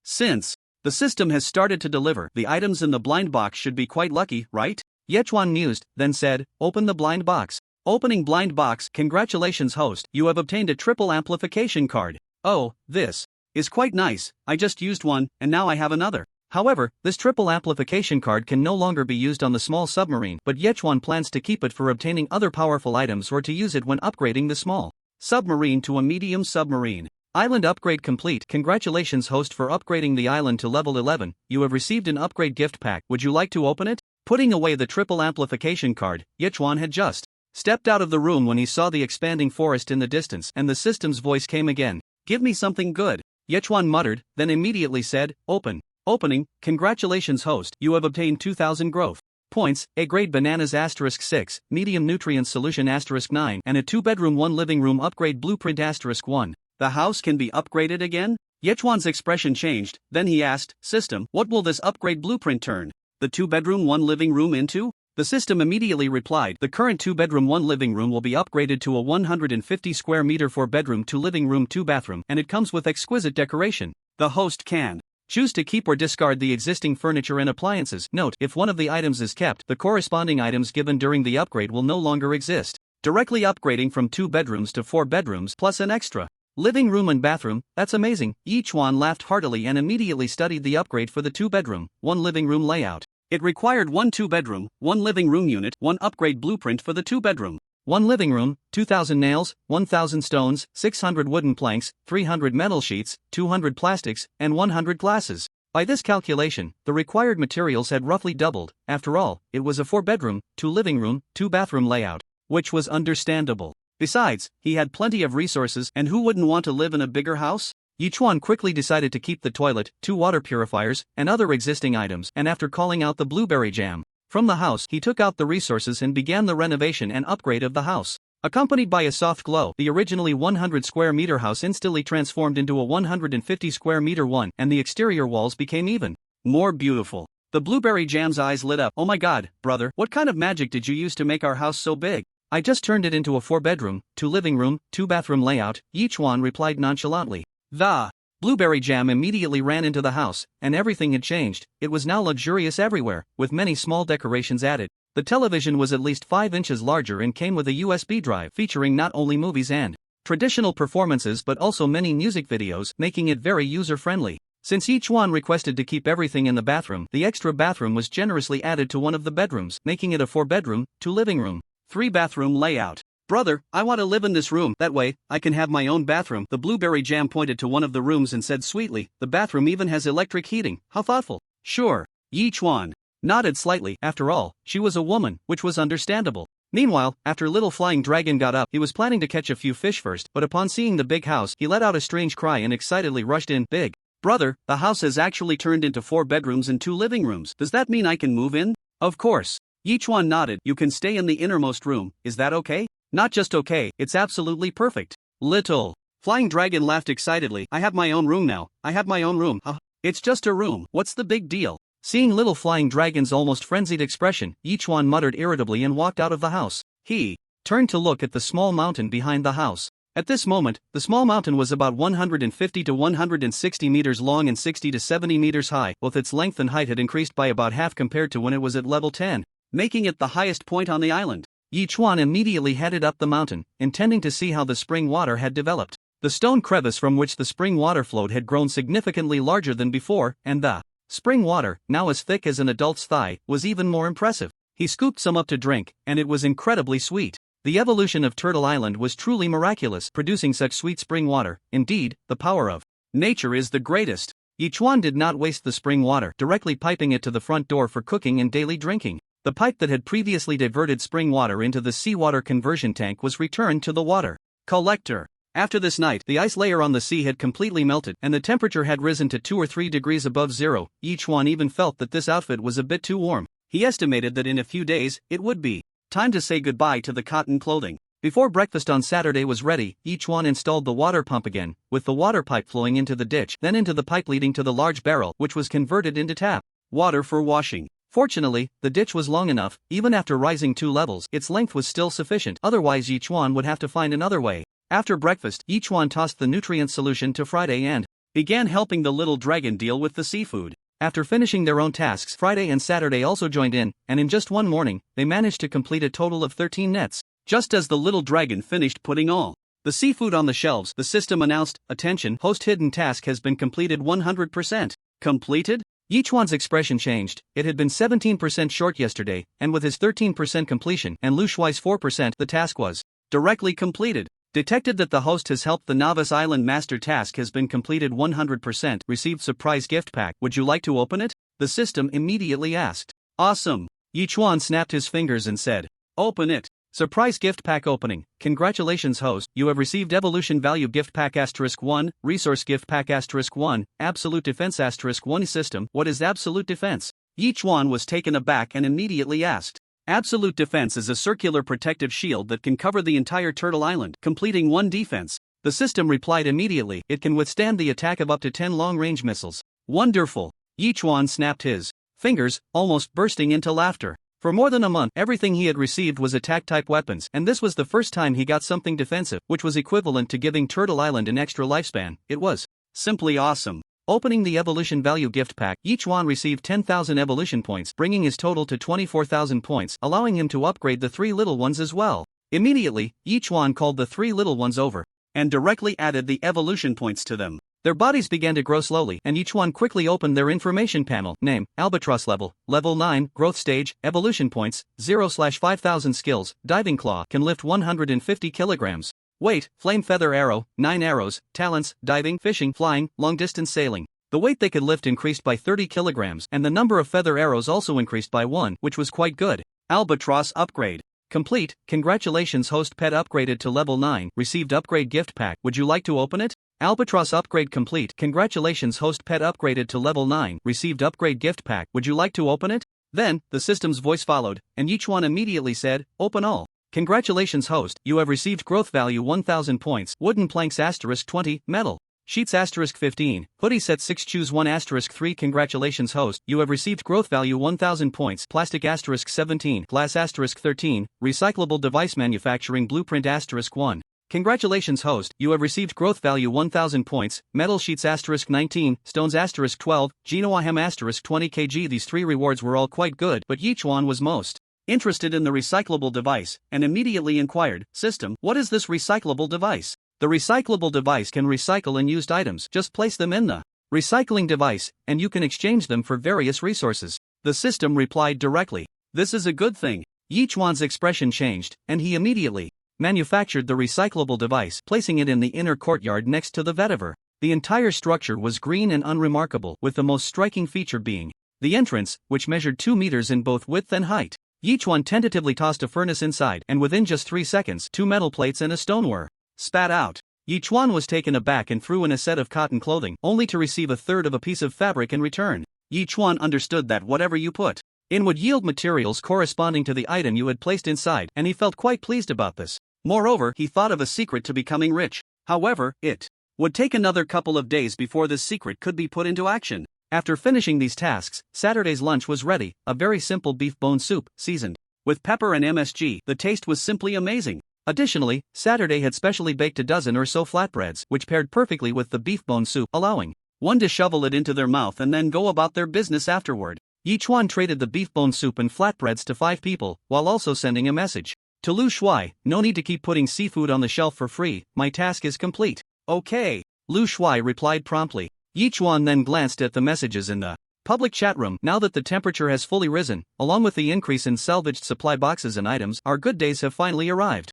Speaker 2: Since the system has started to deliver, the items in the blind box should be quite lucky, right? Yichuan mused, then said, open the blind box. Opening blind box. Congratulations host, you have obtained a triple amplification card. Oh, this is quite nice. I just used one, and now I have another. However, this triple amplification card can no longer be used on the small submarine, but Yichuan plans to keep it for obtaining other powerful items or to use it when upgrading the small submarine to a medium submarine. Island upgrade complete. Congratulations host for upgrading the island to level 11. You have received an upgrade gift pack. Would you like to open it? Putting away the triple amplification card, Yichuan had just stepped out of the room when he saw the expanding forest in the distance, and the system's voice came again. Give me something good. Yichuan muttered, then immediately said, open. Opening. Congratulations host, you have obtained 2000 growth points, A grade bananas *6, medium nutrients solution *9, and a 2-bedroom 1 living room upgrade blueprint *1. The house can be upgraded again? Yichuan's expression changed, then he asked, System, what will this upgrade blueprint turn the 2-bedroom 1 living room into? The system immediately replied, the current 2-bedroom 1 living room will be upgraded to a 150 square meter 4-bedroom 2 living room 2 bathroom, and it comes with exquisite decoration. The host can choose to keep or discard the existing furniture and appliances. Note, if one of the items is kept, the corresponding items given during the upgrade will no longer exist. Directly upgrading from 2 bedrooms to 4 bedrooms plus an extra living room and bathroom, that's amazing. Yichuan laughed heartily and immediately studied the upgrade for the 2-bedroom, 1 living room layout. It required 1 2-bedroom, 1 living room unit, 1 upgrade blueprint for the 2-bedroom. 1 living room, 2,000 nails, 1,000 stones, 600 wooden planks, 300 metal sheets, 200 plastics, and 100 glasses. By this calculation, the required materials had roughly doubled. After all, it was a 4-bedroom, 2 living room, 2 bathroom layout, which was understandable. Besides, he had plenty of resources, and who wouldn't want to live in a bigger house? Yichuan quickly decided to keep the toilet, 2 water purifiers, and other existing items, and after calling out the blueberry jam from the house, he took out the resources and began the renovation and upgrade of the house. Accompanied by a soft glow, the originally 100 square meter house instantly transformed into a 150 square meter one, and the exterior walls became even more beautiful. The blueberry jam's eyes lit up. Oh my god, brother, what kind of magic did you use to make our house so big? I just turned it into a 4-bedroom, 2 living room, 2 bathroom layout, Yichuan replied nonchalantly. The blueberry jam immediately ran into the house, and everything had changed. It was now luxurious everywhere, with many small decorations added. The television was at least 5 inches larger and came with a USB drive featuring not only movies and traditional performances but also many music videos, making it very user-friendly. Since Yichuan requested to keep everything in the bathroom, the extra bathroom was generously added to one of the bedrooms, making it a 4-bedroom, 2 living room, 3 bathroom layout. Brother, I want to live in this room, that way, I can have my own bathroom. The blueberry jam pointed to one of the rooms and said sweetly, the bathroom even has electric heating, how thoughtful. Sure. Yichuan nodded slightly. After all, she was a woman, which was understandable. Meanwhile, after little flying dragon got up, he was planning to catch a few fish first, but upon seeing the big house, he let out a strange cry and excitedly rushed in. Big brother, the house has actually turned into 4 bedrooms and 2 living rooms. Does that mean I can move in? Of course. Yichuan nodded. You can stay in the innermost room, is that okay? Not just okay, it's absolutely perfect. Little flying dragon laughed excitedly. I have my own room now, I have my own room. It's just a room, what's the big deal? Seeing little flying dragon's almost frenzied expression, Yichuan muttered irritably and walked out of the house. He turned to look at the small mountain behind the house. At this moment, the small mountain was about 150 to 160 meters long and 60 to 70 meters high. Both its length and height had increased by about half compared to when it was at level 10, making it the highest point on the island. Yichuan immediately headed up the mountain, intending to see how the spring water had developed. The stone crevice from which the spring water flowed had grown significantly larger than before, and the spring water, now as thick as an adult's thigh, was even more impressive. He scooped some up to drink, and it was incredibly sweet. The evolution of Turtle Island was truly miraculous, producing such sweet spring water. Indeed, the power of nature is the greatest. Yichuan did not waste the spring water, directly piping it to the front door for cooking and daily drinking. The pipe that had previously diverted spring water into the seawater conversion tank was returned to the water collector. After this night, the ice layer on the sea had completely melted, and the temperature had risen to 2 or 3 degrees above zero. Yichuan even felt that this outfit was a bit too warm. He estimated that in a few days, it would be time to say goodbye to the cotton clothing. Before breakfast on Saturday was ready, Yichuan installed the water pump again, with the water pipe flowing into the ditch, then into the pipe leading to the large barrel, which was converted into tap water for washing. Fortunately, the ditch was long enough. Even after rising 2 levels, its length was still sufficient, otherwise Yichuan would have to find another way. After breakfast, Yichuan tossed the nutrient solution to Friday and began helping the little dragon deal with the seafood. After finishing their own tasks, Friday and Saturday also joined in, and in just one morning, they managed to complete a total of 13 nets. Just as the little dragon finished putting all the seafood on the shelves, the system announced, attention, host hidden task has been completed 100%. Completed? Yichuan's expression changed. It had been 17% short yesterday, and with his 13% completion and Lu Shuai's 4%, the task was directly completed. Detected that the host has helped the novice island master task has been completed 100%. Received surprise gift pack. Would you like to open it? The system immediately asked. Awesome. Yichuan snapped his fingers and said, open it. Surprise gift pack opening. Congratulations host, you have received evolution value gift pack *1, resource gift pack *1, absolute defense *1 system. What is absolute defense? Yichuan was taken aback and immediately asked. Absolute defense is a circular protective shield that can cover the entire Turtle Island, completing 1 defense. The system replied immediately, it can withstand the attack of up to 10 long-range missiles. Wonderful. Yichuan snapped his fingers, almost bursting into laughter. For more than a month, everything he had received was attack-type weapons, and this was the first time he got something defensive, which was equivalent to giving Turtle Island an extra lifespan. It was simply awesome. Opening the evolution value gift pack, Yichuan received 10,000 evolution points, bringing his total to 24,000 points, allowing him to upgrade the 3 little ones as well. Immediately, Yichuan called the 3 little ones over and directly added the evolution points to them. Their bodies began to grow slowly, and Yichuan quickly opened their information panel. Name, Albatross level, level 9, growth stage, evolution points, 0/5000 skills, diving claw, can lift 150 kilograms. Weight, flame feather arrow, 9 arrows, talents, diving, fishing, flying, long distance sailing. The weight they could lift increased by 30 kilograms, and the number of feather arrows also increased by 1, which was quite good. Albatross upgrade complete. Congratulations host, pet upgraded to level 9, received upgrade gift pack. Would you like to open it? Albatross upgrade complete. Congratulations host, pet upgraded to level 9, received upgrade gift pack. Would you like to open it? Then, the system's voice followed, and Yichuan immediately said, open all. Congratulations host, you have received growth value 1000 points, wooden planks *20, metal sheets *15, hoodie set 6 choose 1 *3. Congratulations host, you have received growth value 1000 points, plastic *17, glass *13, recyclable device manufacturing blueprint *1. Congratulations host, you have received growth value 1000 points, metal sheets *19, stones *12, genoahem *20 kg. These 3 rewards were all quite good, but Yichuan was most interested in the recyclable device, and immediately inquired, system, what is this recyclable device? The recyclable device can recycle unused items, just place them in the recycling device, and you can exchange them for various resources. The system replied directly, this is a good thing. Yichuan's expression changed, and he immediately manufactured the recyclable device, placing it in the inner courtyard next to the vetiver. The entire structure was green and unremarkable, with the most striking feature being the entrance, which measured 2 meters in both width and height. Yichuan tentatively tossed a furnace inside, and within just 3 seconds, 2 metal plates and a stone were spat out. Yichuan was taken aback and threw in a set of cotton clothing, only to receive a third of a piece of fabric in return. Yichuan understood that whatever you put in would yield materials corresponding to the item you had placed inside, and he felt quite pleased about this. Moreover, he thought of a secret to becoming rich. However, it would take another couple of days before this secret could be put into action. After finishing these tasks, Saturday's lunch was ready, a very simple beef bone soup, seasoned with pepper and MSG. The taste was simply amazing. Additionally, Saturday had specially baked a dozen or so flatbreads, which paired perfectly with the beef bone soup, allowing one to shovel it into their mouth and then go about their business afterward. Yichuan traded the beef bone soup and flatbreads to 5 people, while also sending a message to Lu Shuai, no need to keep putting seafood on the shelf for free, my task is complete. Okay. Lu Shuai replied promptly. Yichuan then glanced at the messages in the public chat room. Now that the temperature has fully risen, along with the increase in salvaged supply boxes and items, our good days have finally arrived.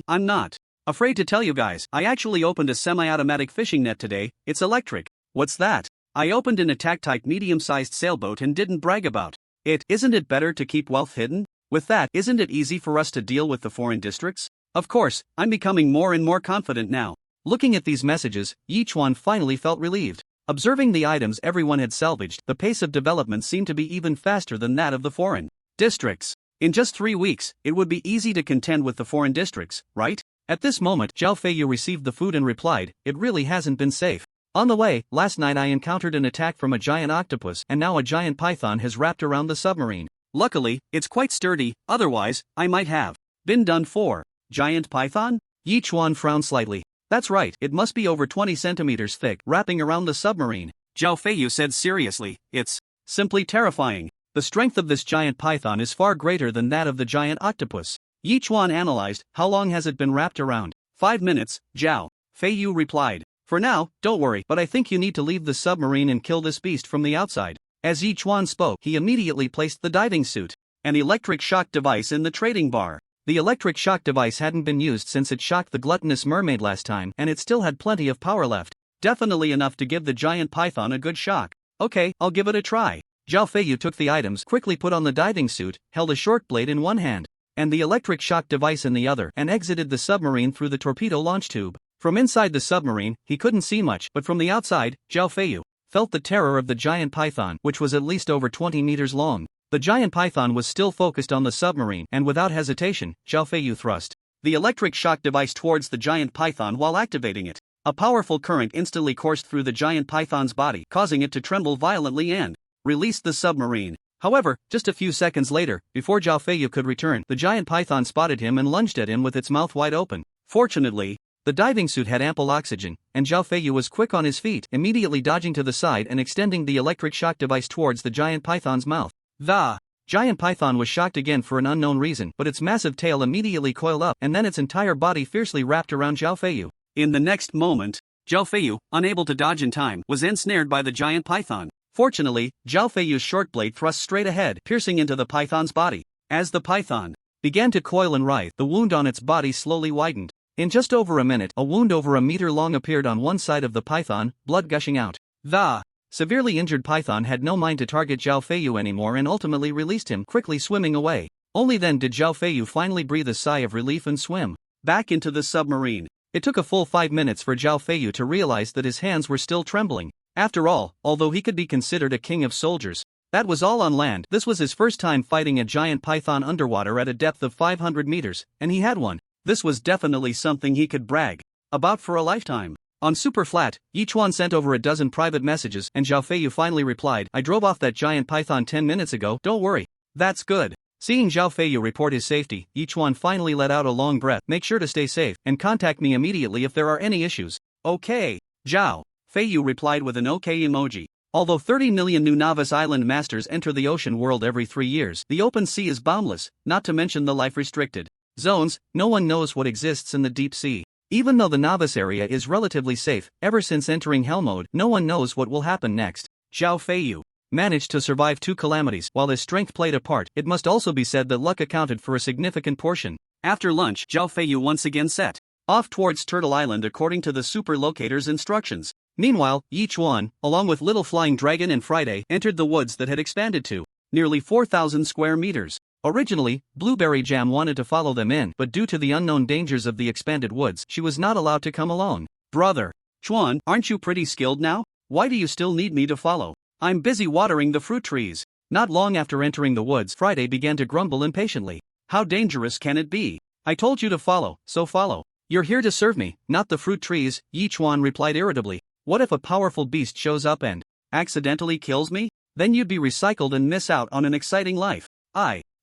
Speaker 2: I'm not afraid to tell you guys, I actually opened a semi-automatic fishing net today. It's electric. What's that? I opened an attack-type medium-sized sailboat and didn't brag about it. Isn't it better to keep wealth hidden? With that, isn't it easy for us to deal with the foreign districts? Of course, I'm becoming more and more confident now. Looking at these messages, Yichuan finally felt relieved. Observing the items everyone had salvaged, the pace of development seemed to be even faster than that of the foreign districts. In just 3 weeks, it would be easy to contend with the foreign districts, right? At this moment, Zhao Feiyu received the food and replied, it really hasn't been safe. On the way, last night I encountered an attack from a giant octopus, and now a giant python has wrapped around the submarine. Luckily, it's quite sturdy, otherwise, I might have been done for. Giant python? Yichuan frowned slightly. That's right, it must be over 20 centimeters thick, wrapping around the submarine. Zhao Feiyu said seriously, it's simply terrifying. The strength of this giant python is far greater than that of the giant octopus. Yichuan analyzed, how long has it been wrapped around? 5 minutes, Zhao Feiyu replied. For now, don't worry, but I think you need to leave the submarine and kill this beast from the outside. As Yichuan spoke, he immediately placed the diving suit, an electric shock device in the trading bar. The electric shock device hadn't been used since it shocked the gluttonous mermaid last time, and it still had plenty of power left. Definitely enough to give the giant python a good shock. Okay, I'll give it a try. Zhao Feiyu took the items, quickly put on the diving suit, held a short blade in one hand, and the electric shock device in the other, and exited the submarine through the torpedo launch tube. From inside the submarine, he couldn't see much, but from the outside, Zhao Feiyu felt the terror of the giant python, which was at least over 20 meters long. The giant python was still focused on the submarine, and without hesitation, Zhao Feiyu thrust the electric shock device towards the giant python while activating it. A powerful current instantly coursed through the giant python's body, causing it to tremble violently and released the submarine. However, just a few seconds later, before Zhao Feiyu could return, the giant python spotted him and lunged at him with its mouth wide open. Fortunately, the diving suit had ample oxygen, and Zhao Feiyu was quick on his feet, immediately dodging to the side and extending the electric shock device towards the giant python's mouth. The giant python was shocked again for an unknown reason, but its massive tail immediately coiled up, and then its entire body fiercely wrapped around Zhao Feiyu. In the next moment, Zhao Feiyu, unable to dodge in time, was ensnared by the giant python. Fortunately, Zhao Feiyu's short blade thrust straight ahead, piercing into the python's body. As the python began to coil and writhe, the wound on its body slowly widened. In just over a minute, a wound over a meter long appeared on one side of the python, blood gushing out. The severely injured python had no mind to target Zhao Feiyu anymore and ultimately released him, quickly swimming away. Only then did Zhao Feiyu finally breathe a sigh of relief and swim back into the submarine. It took a full 5 minutes for Zhao Feiyu to realize that his hands were still trembling. After all, although he could be considered a king of soldiers, that was all on land. This was his first time fighting a giant python underwater at a depth of 500 meters, and he had won. This was definitely something he could brag about for a lifetime. On Super Flat, Yichuan sent over a dozen private messages, and Zhao Feiyu finally replied, "I drove off that giant python 10 minutes ago, don't worry." That's good. Seeing Zhao Feiyu report his safety, Yichuan finally let out a long breath. "Make sure to stay safe, and contact me immediately if there are any issues." Okay. Zhao Feiyu replied with an OK emoji. Although 30 million new novice island masters enter the ocean world every 3 years, the open sea is boundless, not to mention the life-restricted zones. No one knows what exists in the deep sea. Even though the novice area is relatively safe, ever since entering hell mode, no one knows what will happen next. Zhao Feiyu managed to survive 2 calamities. While his strength played a part, it must also be said that luck accounted for a significant portion. After lunch, Zhao Feiyu once again set off towards Turtle Island according to the super locator's instructions. Meanwhile, Yichuan, along with Little Flying Dragon and Friday, entered the woods that had expanded to nearly 4,000 square meters. Originally, Blueberry Jam wanted to follow them in, but due to the unknown dangers of the expanded woods, she was not allowed to come alone. "Brother Chuan, aren't you pretty skilled now? Why do you still need me to follow? I'm busy watering the fruit trees." Not long after entering the woods, Friday began to grumble impatiently. "How dangerous can it be? I told you to follow, so follow. You're here to serve me, not the fruit trees," Yichuan replied irritably. "What if a powerful beast shows up and accidentally kills me? Then you'd be recycled and miss out on an exciting life."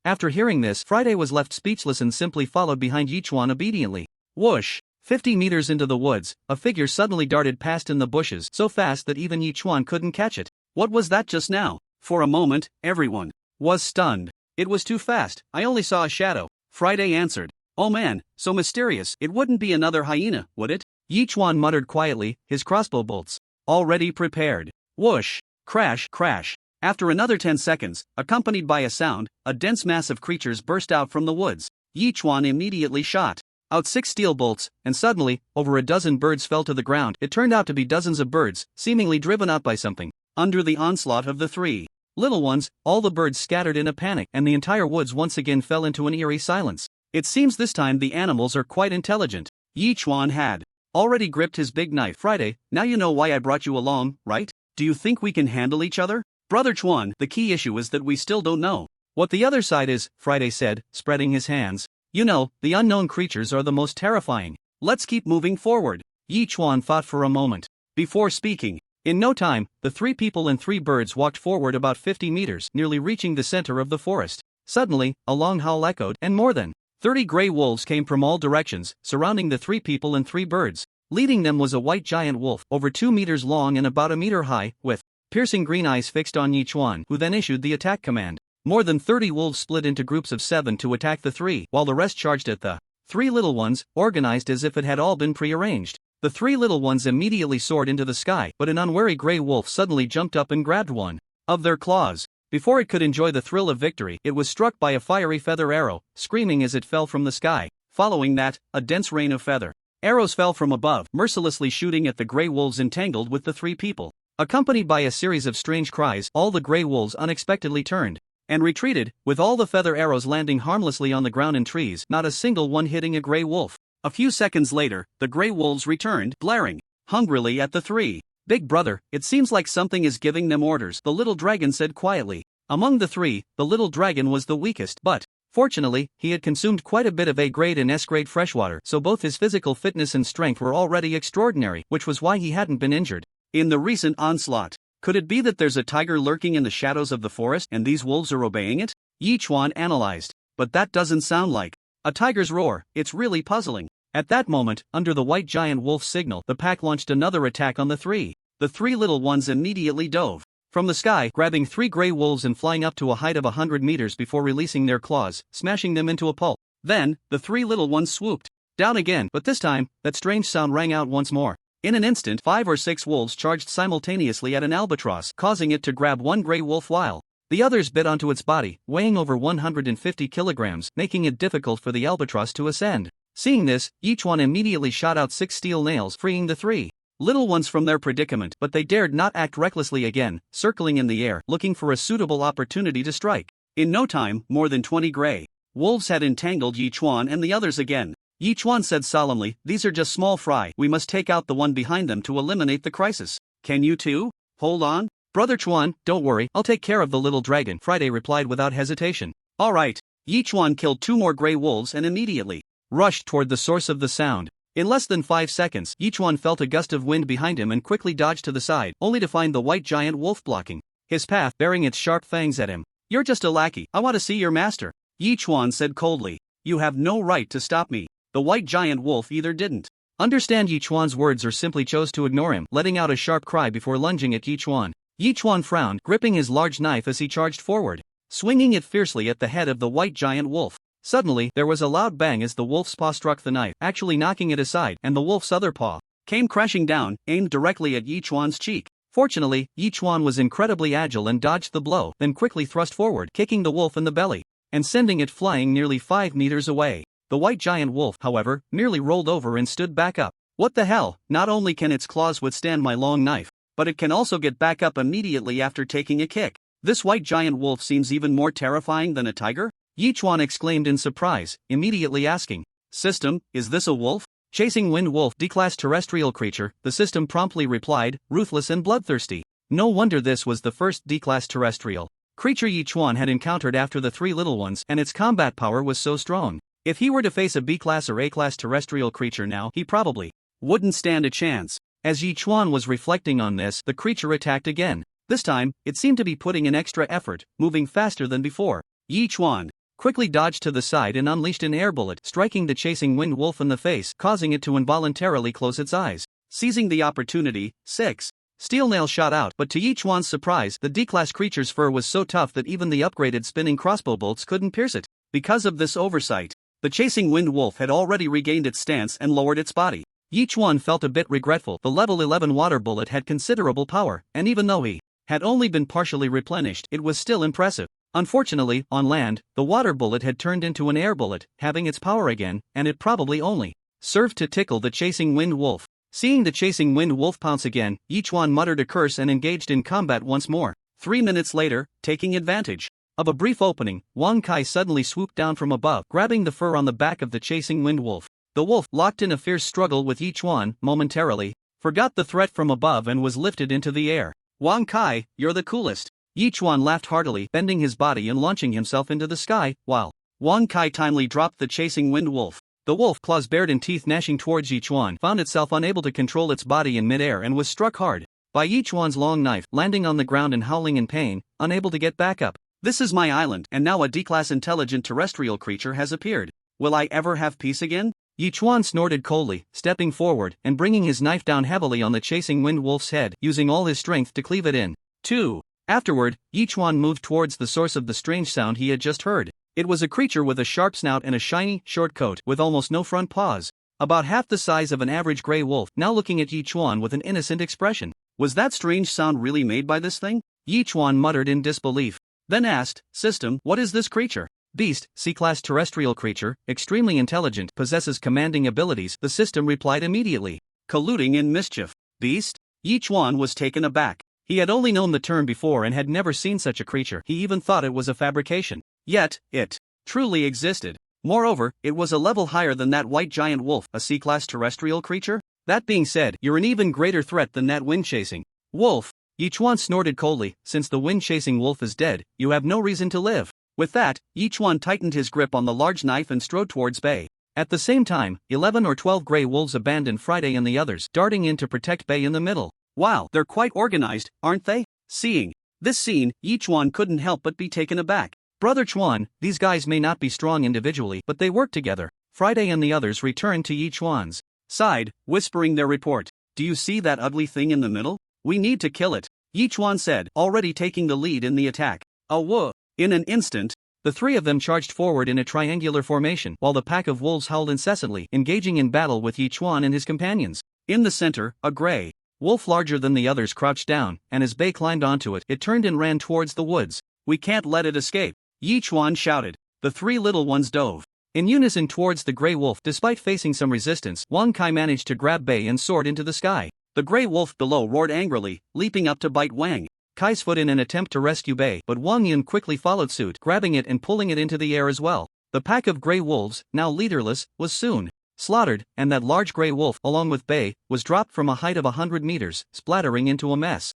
Speaker 2: After hearing this, Friday was left speechless and simply followed behind Yichuan obediently. Whoosh! 50 meters into the woods, a figure suddenly darted past in the bushes so fast that even Yichuan couldn't catch it. What was that just now? For a moment, everyone was stunned. "It was too fast, I only saw a shadow," Friday answered. "Oh man, so mysterious. It wouldn't be another hyena, would it?" Yichuan muttered quietly, his crossbow bolts already prepared. Whoosh! Crash, crash. After another 10 seconds, accompanied by a sound, a dense mass of creatures burst out from the woods. Yichuan immediately shot out 6 steel bolts, and suddenly, over a dozen birds fell to the ground. It turned out to be dozens of birds, seemingly driven out by something. Under the onslaught of the 3 little ones, all the birds scattered in a panic, and the entire woods once again fell into an eerie silence. It seems this time the animals are quite intelligent. Yichuan had already gripped his big knife. "Friday, now you know why I brought you along, right? Do you think we can handle each other?" "Brother Chuan, the key issue is that we still don't know what the other side is," Friday said, spreading his hands. "You know, the unknown creatures are the most terrifying. Let's keep moving forward." Yichuan thought for a moment before speaking. In no time, the 3 people and 3 birds walked forward about 50 meters, nearly reaching the center of the forest. Suddenly, a long howl echoed, and more than 30 gray wolves came from all directions, surrounding the 3 people and 3 birds. Leading them was a white giant wolf, over 2 meters long and about a meter high, with piercing green eyes fixed on Yichuan, who then issued the attack command. More than 30 wolves split into groups of 7 to attack the 3, while the rest charged at the 3 little ones, organized as if it had all been prearranged. The 3 little ones immediately soared into the sky, but an unwary gray wolf suddenly jumped up and grabbed one of their claws. Before it could enjoy the thrill of victory, it was struck by a fiery feather arrow, screaming as it fell from the sky. Following that, a dense rain of feather arrows fell from above, mercilessly shooting at the gray wolves entangled with the three people. Accompanied by a series of strange cries, all the gray wolves unexpectedly turned and retreated, with all the feather arrows landing harmlessly on the ground and trees, not a single one hitting a gray wolf. A few seconds later, the gray wolves returned, glaring hungrily at the three. "Big brother, it seems like something is giving them orders," the little dragon said quietly. Among the three, the little dragon was the weakest, but fortunately, he had consumed quite a bit of A-grade and S-grade freshwater, so both his physical fitness and strength were already extraordinary, which was why he hadn't been injured in the recent onslaught. Could it be that there's a tiger lurking in the shadows of the forest and these wolves are obeying it? Yi Chuan analyzed. But that doesn't sound like a tiger's roar. It's really puzzling. At that moment, under the white giant wolf's signal, the pack launched another attack on the three. The three little ones immediately dove from the sky, grabbing three gray wolves and flying up to a height of 100 meters before releasing their claws, smashing them into a pulp. Then, the three little ones swooped down again, but this time, that strange sound rang out once more. In an instant, 5 or 6 wolves charged simultaneously at an albatross, causing it to grab one gray wolf while the others bit onto its body, weighing over 150 kilograms, making it difficult for the albatross to ascend. Seeing this, each one immediately shot out 6 steel nails, freeing the three little ones from their predicament, but they dared not act recklessly again, circling in the air, looking for a suitable opportunity to strike. In no time, more than 20 gray wolves had entangled Yi Chuan and the others again. Yi Chuan said solemnly, "These are just small fry, we must take out the one behind them to eliminate the crisis." "Can you too? Hold on. Brother Chuan, don't worry, I'll take care of the little dragon," Friday replied without hesitation. "Alright." Yi Chuan killed 2 more gray wolves and immediately rushed toward the source of the sound. In less than 5 seconds, Yi Chuan felt a gust of wind behind him and quickly dodged to the side, only to find the white giant wolf blocking his path, baring its sharp fangs at him. "You're just a lackey, I want to see your master," Yi Chuan said coldly. "You have no right to stop me." The white giant wolf either didn't understand Yi Chuan's words or simply chose to ignore him, letting out a sharp cry before lunging at Yi Chuan. Yi Chuan frowned, gripping his large knife as he charged forward, swinging it fiercely at the head of the white giant wolf. Suddenly, there was a loud bang as the wolf's paw struck the knife, actually knocking it aside, and the wolf's other paw came crashing down, aimed directly at Yi Chuan's cheek. Fortunately, Yi Chuan was incredibly agile and dodged the blow, then quickly thrust forward, kicking the wolf in the belly and sending it flying nearly 5 meters away. The white giant wolf, however, merely rolled over and stood back up. "What the hell? Not only can its claws withstand my long knife, but it can also get back up immediately after taking a kick. This white giant wolf seems even more terrifying than a tiger?" Yi Chuan exclaimed in surprise, immediately asking, "System, is this a wolf?" "Chasing wind wolf, D-class terrestrial creature," the system promptly replied, "ruthless and bloodthirsty." No wonder this was the first D-class terrestrial creature Yi Chuan had encountered after the 3 little ones, and its combat power was so strong. If he were to face a B-class or A-class terrestrial creature now, he probably wouldn't stand a chance. As Yi Chuan was reflecting on this, the creature attacked again. This time, it seemed to be putting in extra effort, moving faster than before. Yi Chuan quickly dodged to the side and unleashed an air bullet, striking the chasing wind wolf in the face, causing it to involuntarily close its eyes. Seizing the opportunity, 6 steel nails shot out, but to Yi Chuan's surprise, the D-class creature's fur was so tough that even the upgraded spinning crossbow bolts couldn't pierce it. Because of this oversight, the chasing wind wolf had already regained its stance and lowered its body. Yi Chuan felt a bit regretful. The level 11 water bullet had considerable power, and even though he had only been partially replenished, it was still impressive. Unfortunately, on land, the water bullet had turned into an air bullet, having its power again, and it probably only served to tickle the chasing wind wolf. Seeing the chasing wind wolf pounce again, Yi Chuan muttered a curse and engaged in combat once more. 3 minutes later, taking advantage of a brief opening, Wang Kai suddenly swooped down from above, grabbing the fur on the back of the chasing wind wolf. The wolf, locked in a fierce struggle with Yi Chuan, momentarily forgot the threat from above and was lifted into the air. "Wang Kai, you're the coolest." Yi Chuan laughed heartily, bending his body and launching himself into the sky, while Wang Kai timely dropped the chasing wind wolf. The wolf, claws bared and teeth gnashing towards Yi Chuan, found itself unable to control its body in midair and was struck hard by Yi Chuan's long knife, landing on the ground and howling in pain, unable to get back up. "This is my island, and now a D-class intelligent terrestrial creature has appeared. Will I ever have peace again?" Yi Chuan snorted coldly, stepping forward and bringing his knife down heavily on the chasing wind wolf's head, using all his strength to cleave it in two. Afterward, Yi Chuan moved towards the source of the strange sound he had just heard. It was a creature with a sharp snout and a shiny, short coat, with almost no front paws. About half the size of an average gray wolf, now looking at Yi Chuan with an innocent expression. Was that strange sound really made by this thing? Yi Chuan muttered in disbelief. Then asked, System, what is this creature? Beast, C-class terrestrial creature, extremely intelligent, possesses commanding abilities. The system replied immediately. Colluding in mischief. Beast? Yi Chuan was taken aback. He had only known the term before and had never seen such a creature. He even thought it was a fabrication. Yet, it truly existed. Moreover, it was a level higher than that white giant wolf, a C-class terrestrial creature. That being said, you're an even greater threat than that wind-chasing wolf. Yi Chuan snorted coldly, since the wind-chasing wolf is dead, you have no reason to live. With that, Yi Chuan tightened his grip on the large knife and strode towards Bei. At the same time, 11 or 12 grey wolves abandoned Friday and the others, darting in to protect Bei in the middle. Wow, they're quite organized, aren't they? Seeing this scene, Yi Chuan couldn't help but be taken aback. Brother Chuan, these guys may not be strong individually, but they work together. Friday and the others returned to Yi Chuan's side, whispering their report. Do you see that ugly thing in the middle? We need to kill it, Yi Chuan said, already taking the lead in the attack. Whoa! In an instant, the three of them charged forward in a triangular formation, while the pack of wolves howled incessantly, engaging in battle with Yi Chuan and his companions. In the center, a grey wolf larger than the others crouched down, and as Bei climbed onto it, it turned and ran towards the woods. We can't let it escape, Yi Chuan shouted. The three little ones dove in unison towards the grey wolf. Despite facing some resistance, Wang Kai managed to grab Bei and soared into the sky. The grey wolf below roared angrily, leaping up to bite Wang Kai's foot in an attempt to rescue Bei, but Wang Yun quickly followed suit, grabbing it and pulling it into the air as well. The pack of grey wolves, now leaderless, was soon slaughtered, and that large grey wolf, along with Bei, was dropped from a height of 100 meters, splattering into a mess.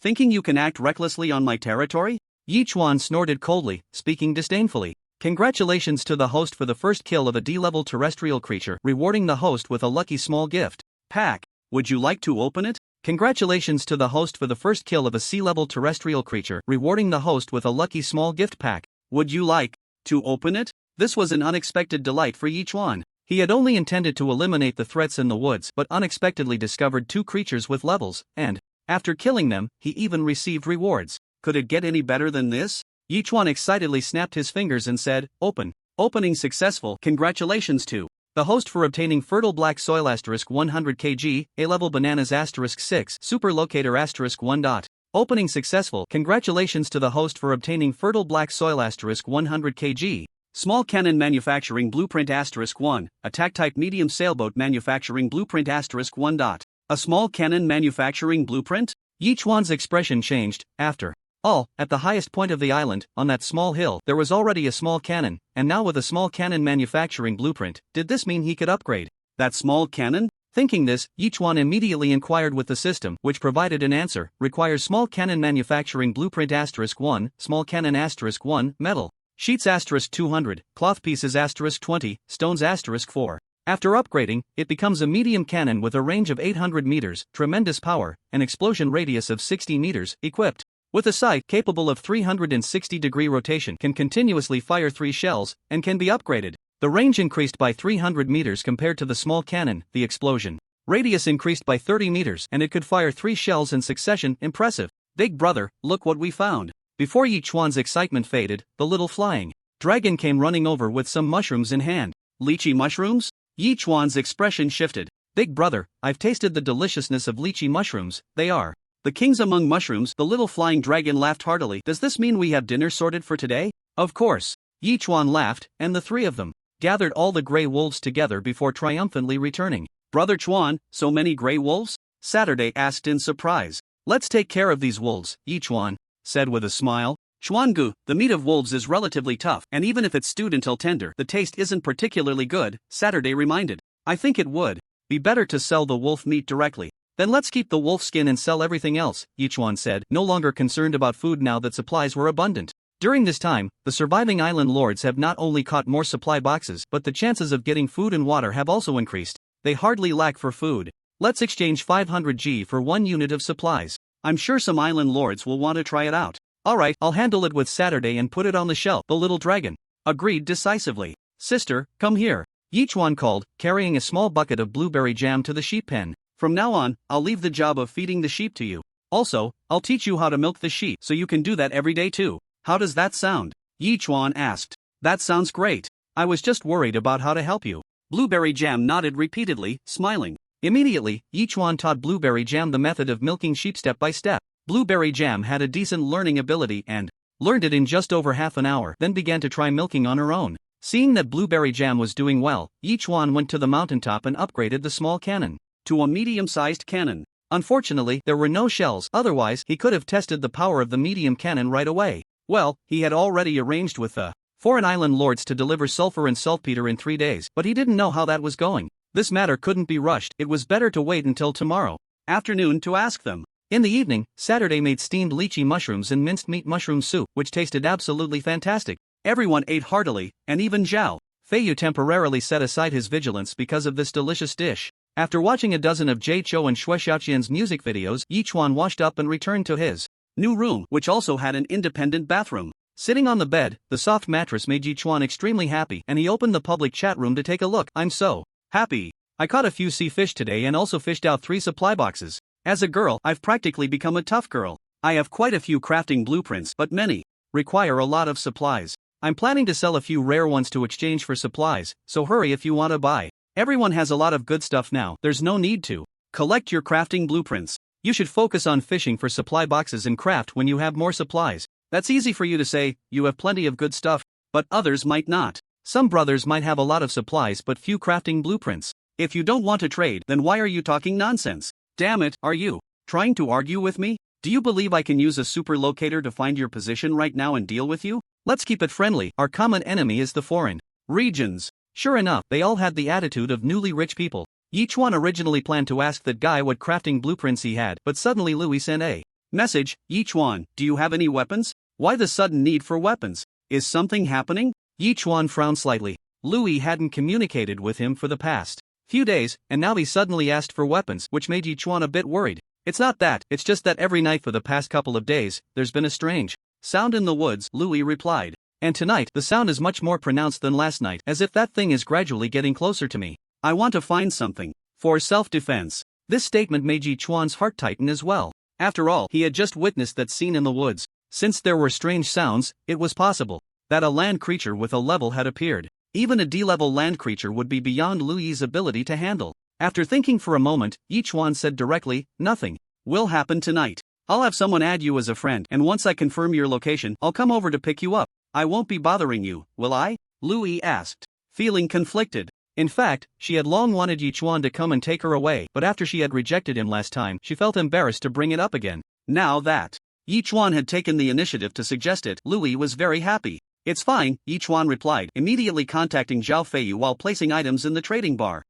Speaker 2: Thinking you can act recklessly on my territory? Yi Chuan snorted coldly, speaking disdainfully. Congratulations to the host for the first kill of a D-level terrestrial creature, rewarding the host with a lucky small gift pack. Would you like to open it? Congratulations to the host for the first kill of a C-level terrestrial creature, rewarding the host with a lucky small gift pack. Would you like to open it? This was an unexpected delight for Yi Chuan. He had only intended to eliminate the threats in the woods, but unexpectedly discovered two creatures with levels, and, after killing them, he even received rewards. Could it get any better than this? Yi Chuan excitedly snapped his fingers and said, Open. Opening successful. Congratulations to the host for obtaining fertile black soil *100 kg, A-level bananas *6, super locator *1. Opening successful. Congratulations to the host for obtaining fertile black soil *100 kg. Small cannon manufacturing blueprint *1, attack type medium sailboat manufacturing blueprint *1. A small cannon manufacturing blueprint? Yi Chuan's expression changed. After all, at the highest point of the island, on that small hill, there was already a small cannon, and now with a small cannon manufacturing blueprint, did this mean he could upgrade that small cannon? Thinking this, Yi Chuan immediately inquired with the system, which provided an answer. Requires small cannon manufacturing blueprint *1, small cannon *1, metal sheets *200, cloth pieces *20, stones *4. After upgrading, it becomes a medium cannon with a range of 800 meters, tremendous power, an explosion radius of 60 meters, equipped with a sight capable of 360-degree rotation, can continuously fire 3 shells, and can be upgraded. The range increased by 300 meters compared to the small cannon, the explosion radius increased by 30 meters, and it could fire 3 shells in succession. Impressive. Big brother, look what we found. Before Yi Chuan's excitement faded, the little flying dragon came running over with some mushrooms in hand. Lychee mushrooms? Yi Chuan's expression shifted. Big brother, I've tasted the deliciousness of lychee mushrooms. They are the kings among mushrooms. The little flying dragon laughed heartily. Does this mean we have dinner sorted for today? Of course. Yi Chuan laughed, and the three of them gathered all the grey wolves together before triumphantly returning. Brother Chuan, so many grey wolves? Saturday asked in surprise. Let's take care of these wolves, Yi Chuan said with a smile. Chuangu, the meat of wolves is relatively tough, and even if it's stewed until tender, the taste isn't particularly good, Saturday reminded. I think it would be better to sell the wolf meat directly. Then let's keep the wolf skin and sell everything else, Yi Chuan said, no longer concerned about food now that supplies were abundant. During this time, the surviving island lords have not only caught more supply boxes, but the chances of getting food and water have also increased. They hardly lack for food. Let's exchange 500 G for 1 unit of supplies. I'm sure some island lords will want to try it out. Alright, I'll handle it with Saturday and put it on the shelf, the little dragon agreed decisively. Sister, come here, Yi Chuan called, carrying a small bucket of blueberry jam to the sheep pen. From now on, I'll leave the job of feeding the sheep to you. Also, I'll teach you how to milk the sheep so you can do that every day too. How does that sound? Yi Chuan asked. That sounds great. I was just worried about how to help you. Blueberry Jam nodded repeatedly, smiling. Immediately, Yi Chuan taught Blueberry Jam the method of milking sheep step by step. Blueberry Jam had a decent learning ability and learned it in just over half an hour, then began to try milking on her own. Seeing that blueberry jam was doing well, Yichuan went to the mountaintop and upgraded the small cannon to a medium-sized cannon. Unfortunately, there were no shells, otherwise he could have tested the power of the medium cannon right away. Well, he had already arranged with the foreign island lords to deliver sulfur and saltpeter in 3 days, but he didn't know how that was going. This matter couldn't be rushed, it was better to wait until tomorrow afternoon to ask them. In the evening, Saturday made steamed lychee mushrooms and minced meat mushroom soup, which tasted absolutely fantastic. Everyone ate heartily, and even Zhao Feiyu temporarily set aside his vigilance because of this delicious dish. After watching a dozen of Jay Chou and Xue Xiaoqian's music videos, Yichuan washed up and returned to his new room, which also had an independent bathroom. Sitting on the bed, the soft mattress made Yichuan extremely happy, and he opened the public chat room to take a look. I'm so happy. I caught a few sea fish today and also fished out 3 supply boxes. As a girl, I've practically become a tough girl. I have quite a few crafting blueprints, but many require a lot of supplies. I'm planning to sell a few rare ones to exchange for supplies, so hurry if you want to buy. Everyone has a lot of good stuff now, there's no need to collect your crafting blueprints. You should focus on fishing for supply boxes and craft when you have more supplies. That's easy for you to say, you have plenty of good stuff, but others might not. Some brothers might have a lot of supplies but few crafting blueprints. If you don't want to trade, then why are you talking nonsense? Damn it, are you trying to argue with me? Do you believe I can use a super locator to find your position right now and deal with you? Let's keep it friendly, our common enemy is the foreign regions. Sure enough, they all had the attitude of newly rich people. Yichuan originally planned to ask that guy what crafting blueprints he had, but suddenly Louis sent a message. Yichuan, do you have any weapons? Why the sudden need for weapons? Is something happening? Yichuan frowned slightly. Louis hadn't communicated with him for the past few days, and now he suddenly asked for weapons, which made Yichuan a bit worried. It's not that, it's just that every night for the past couple of days, there's been a strange sound in the woods, Louis replied. And tonight, the sound is much more pronounced than last night, as if that thing is gradually getting closer to me. I want to find something for self-defense. This statement made Yichuan's heart tighten as well. After all, he had just witnessed that scene in the woods. Since there were strange sounds, it was possible that a land creature with a level had appeared. Even a D-level land creature would be beyond Louis's ability to handle. After thinking for a moment, Yichuan said directly, nothing will happen tonight. I'll have someone add you as a friend, and once I confirm your location, I'll come over to pick you up. I won't be bothering you, will I? Louis asked, feeling conflicted. In fact, she had long wanted Yichuan to come and take her away, but after she had rejected him last time, she felt embarrassed to bring it up again. Now that Yichuan had taken the initiative to suggest it, Louis was very happy. It's fine, Yichuan replied, immediately contacting Zhao Feiyu while placing items in the trading bar.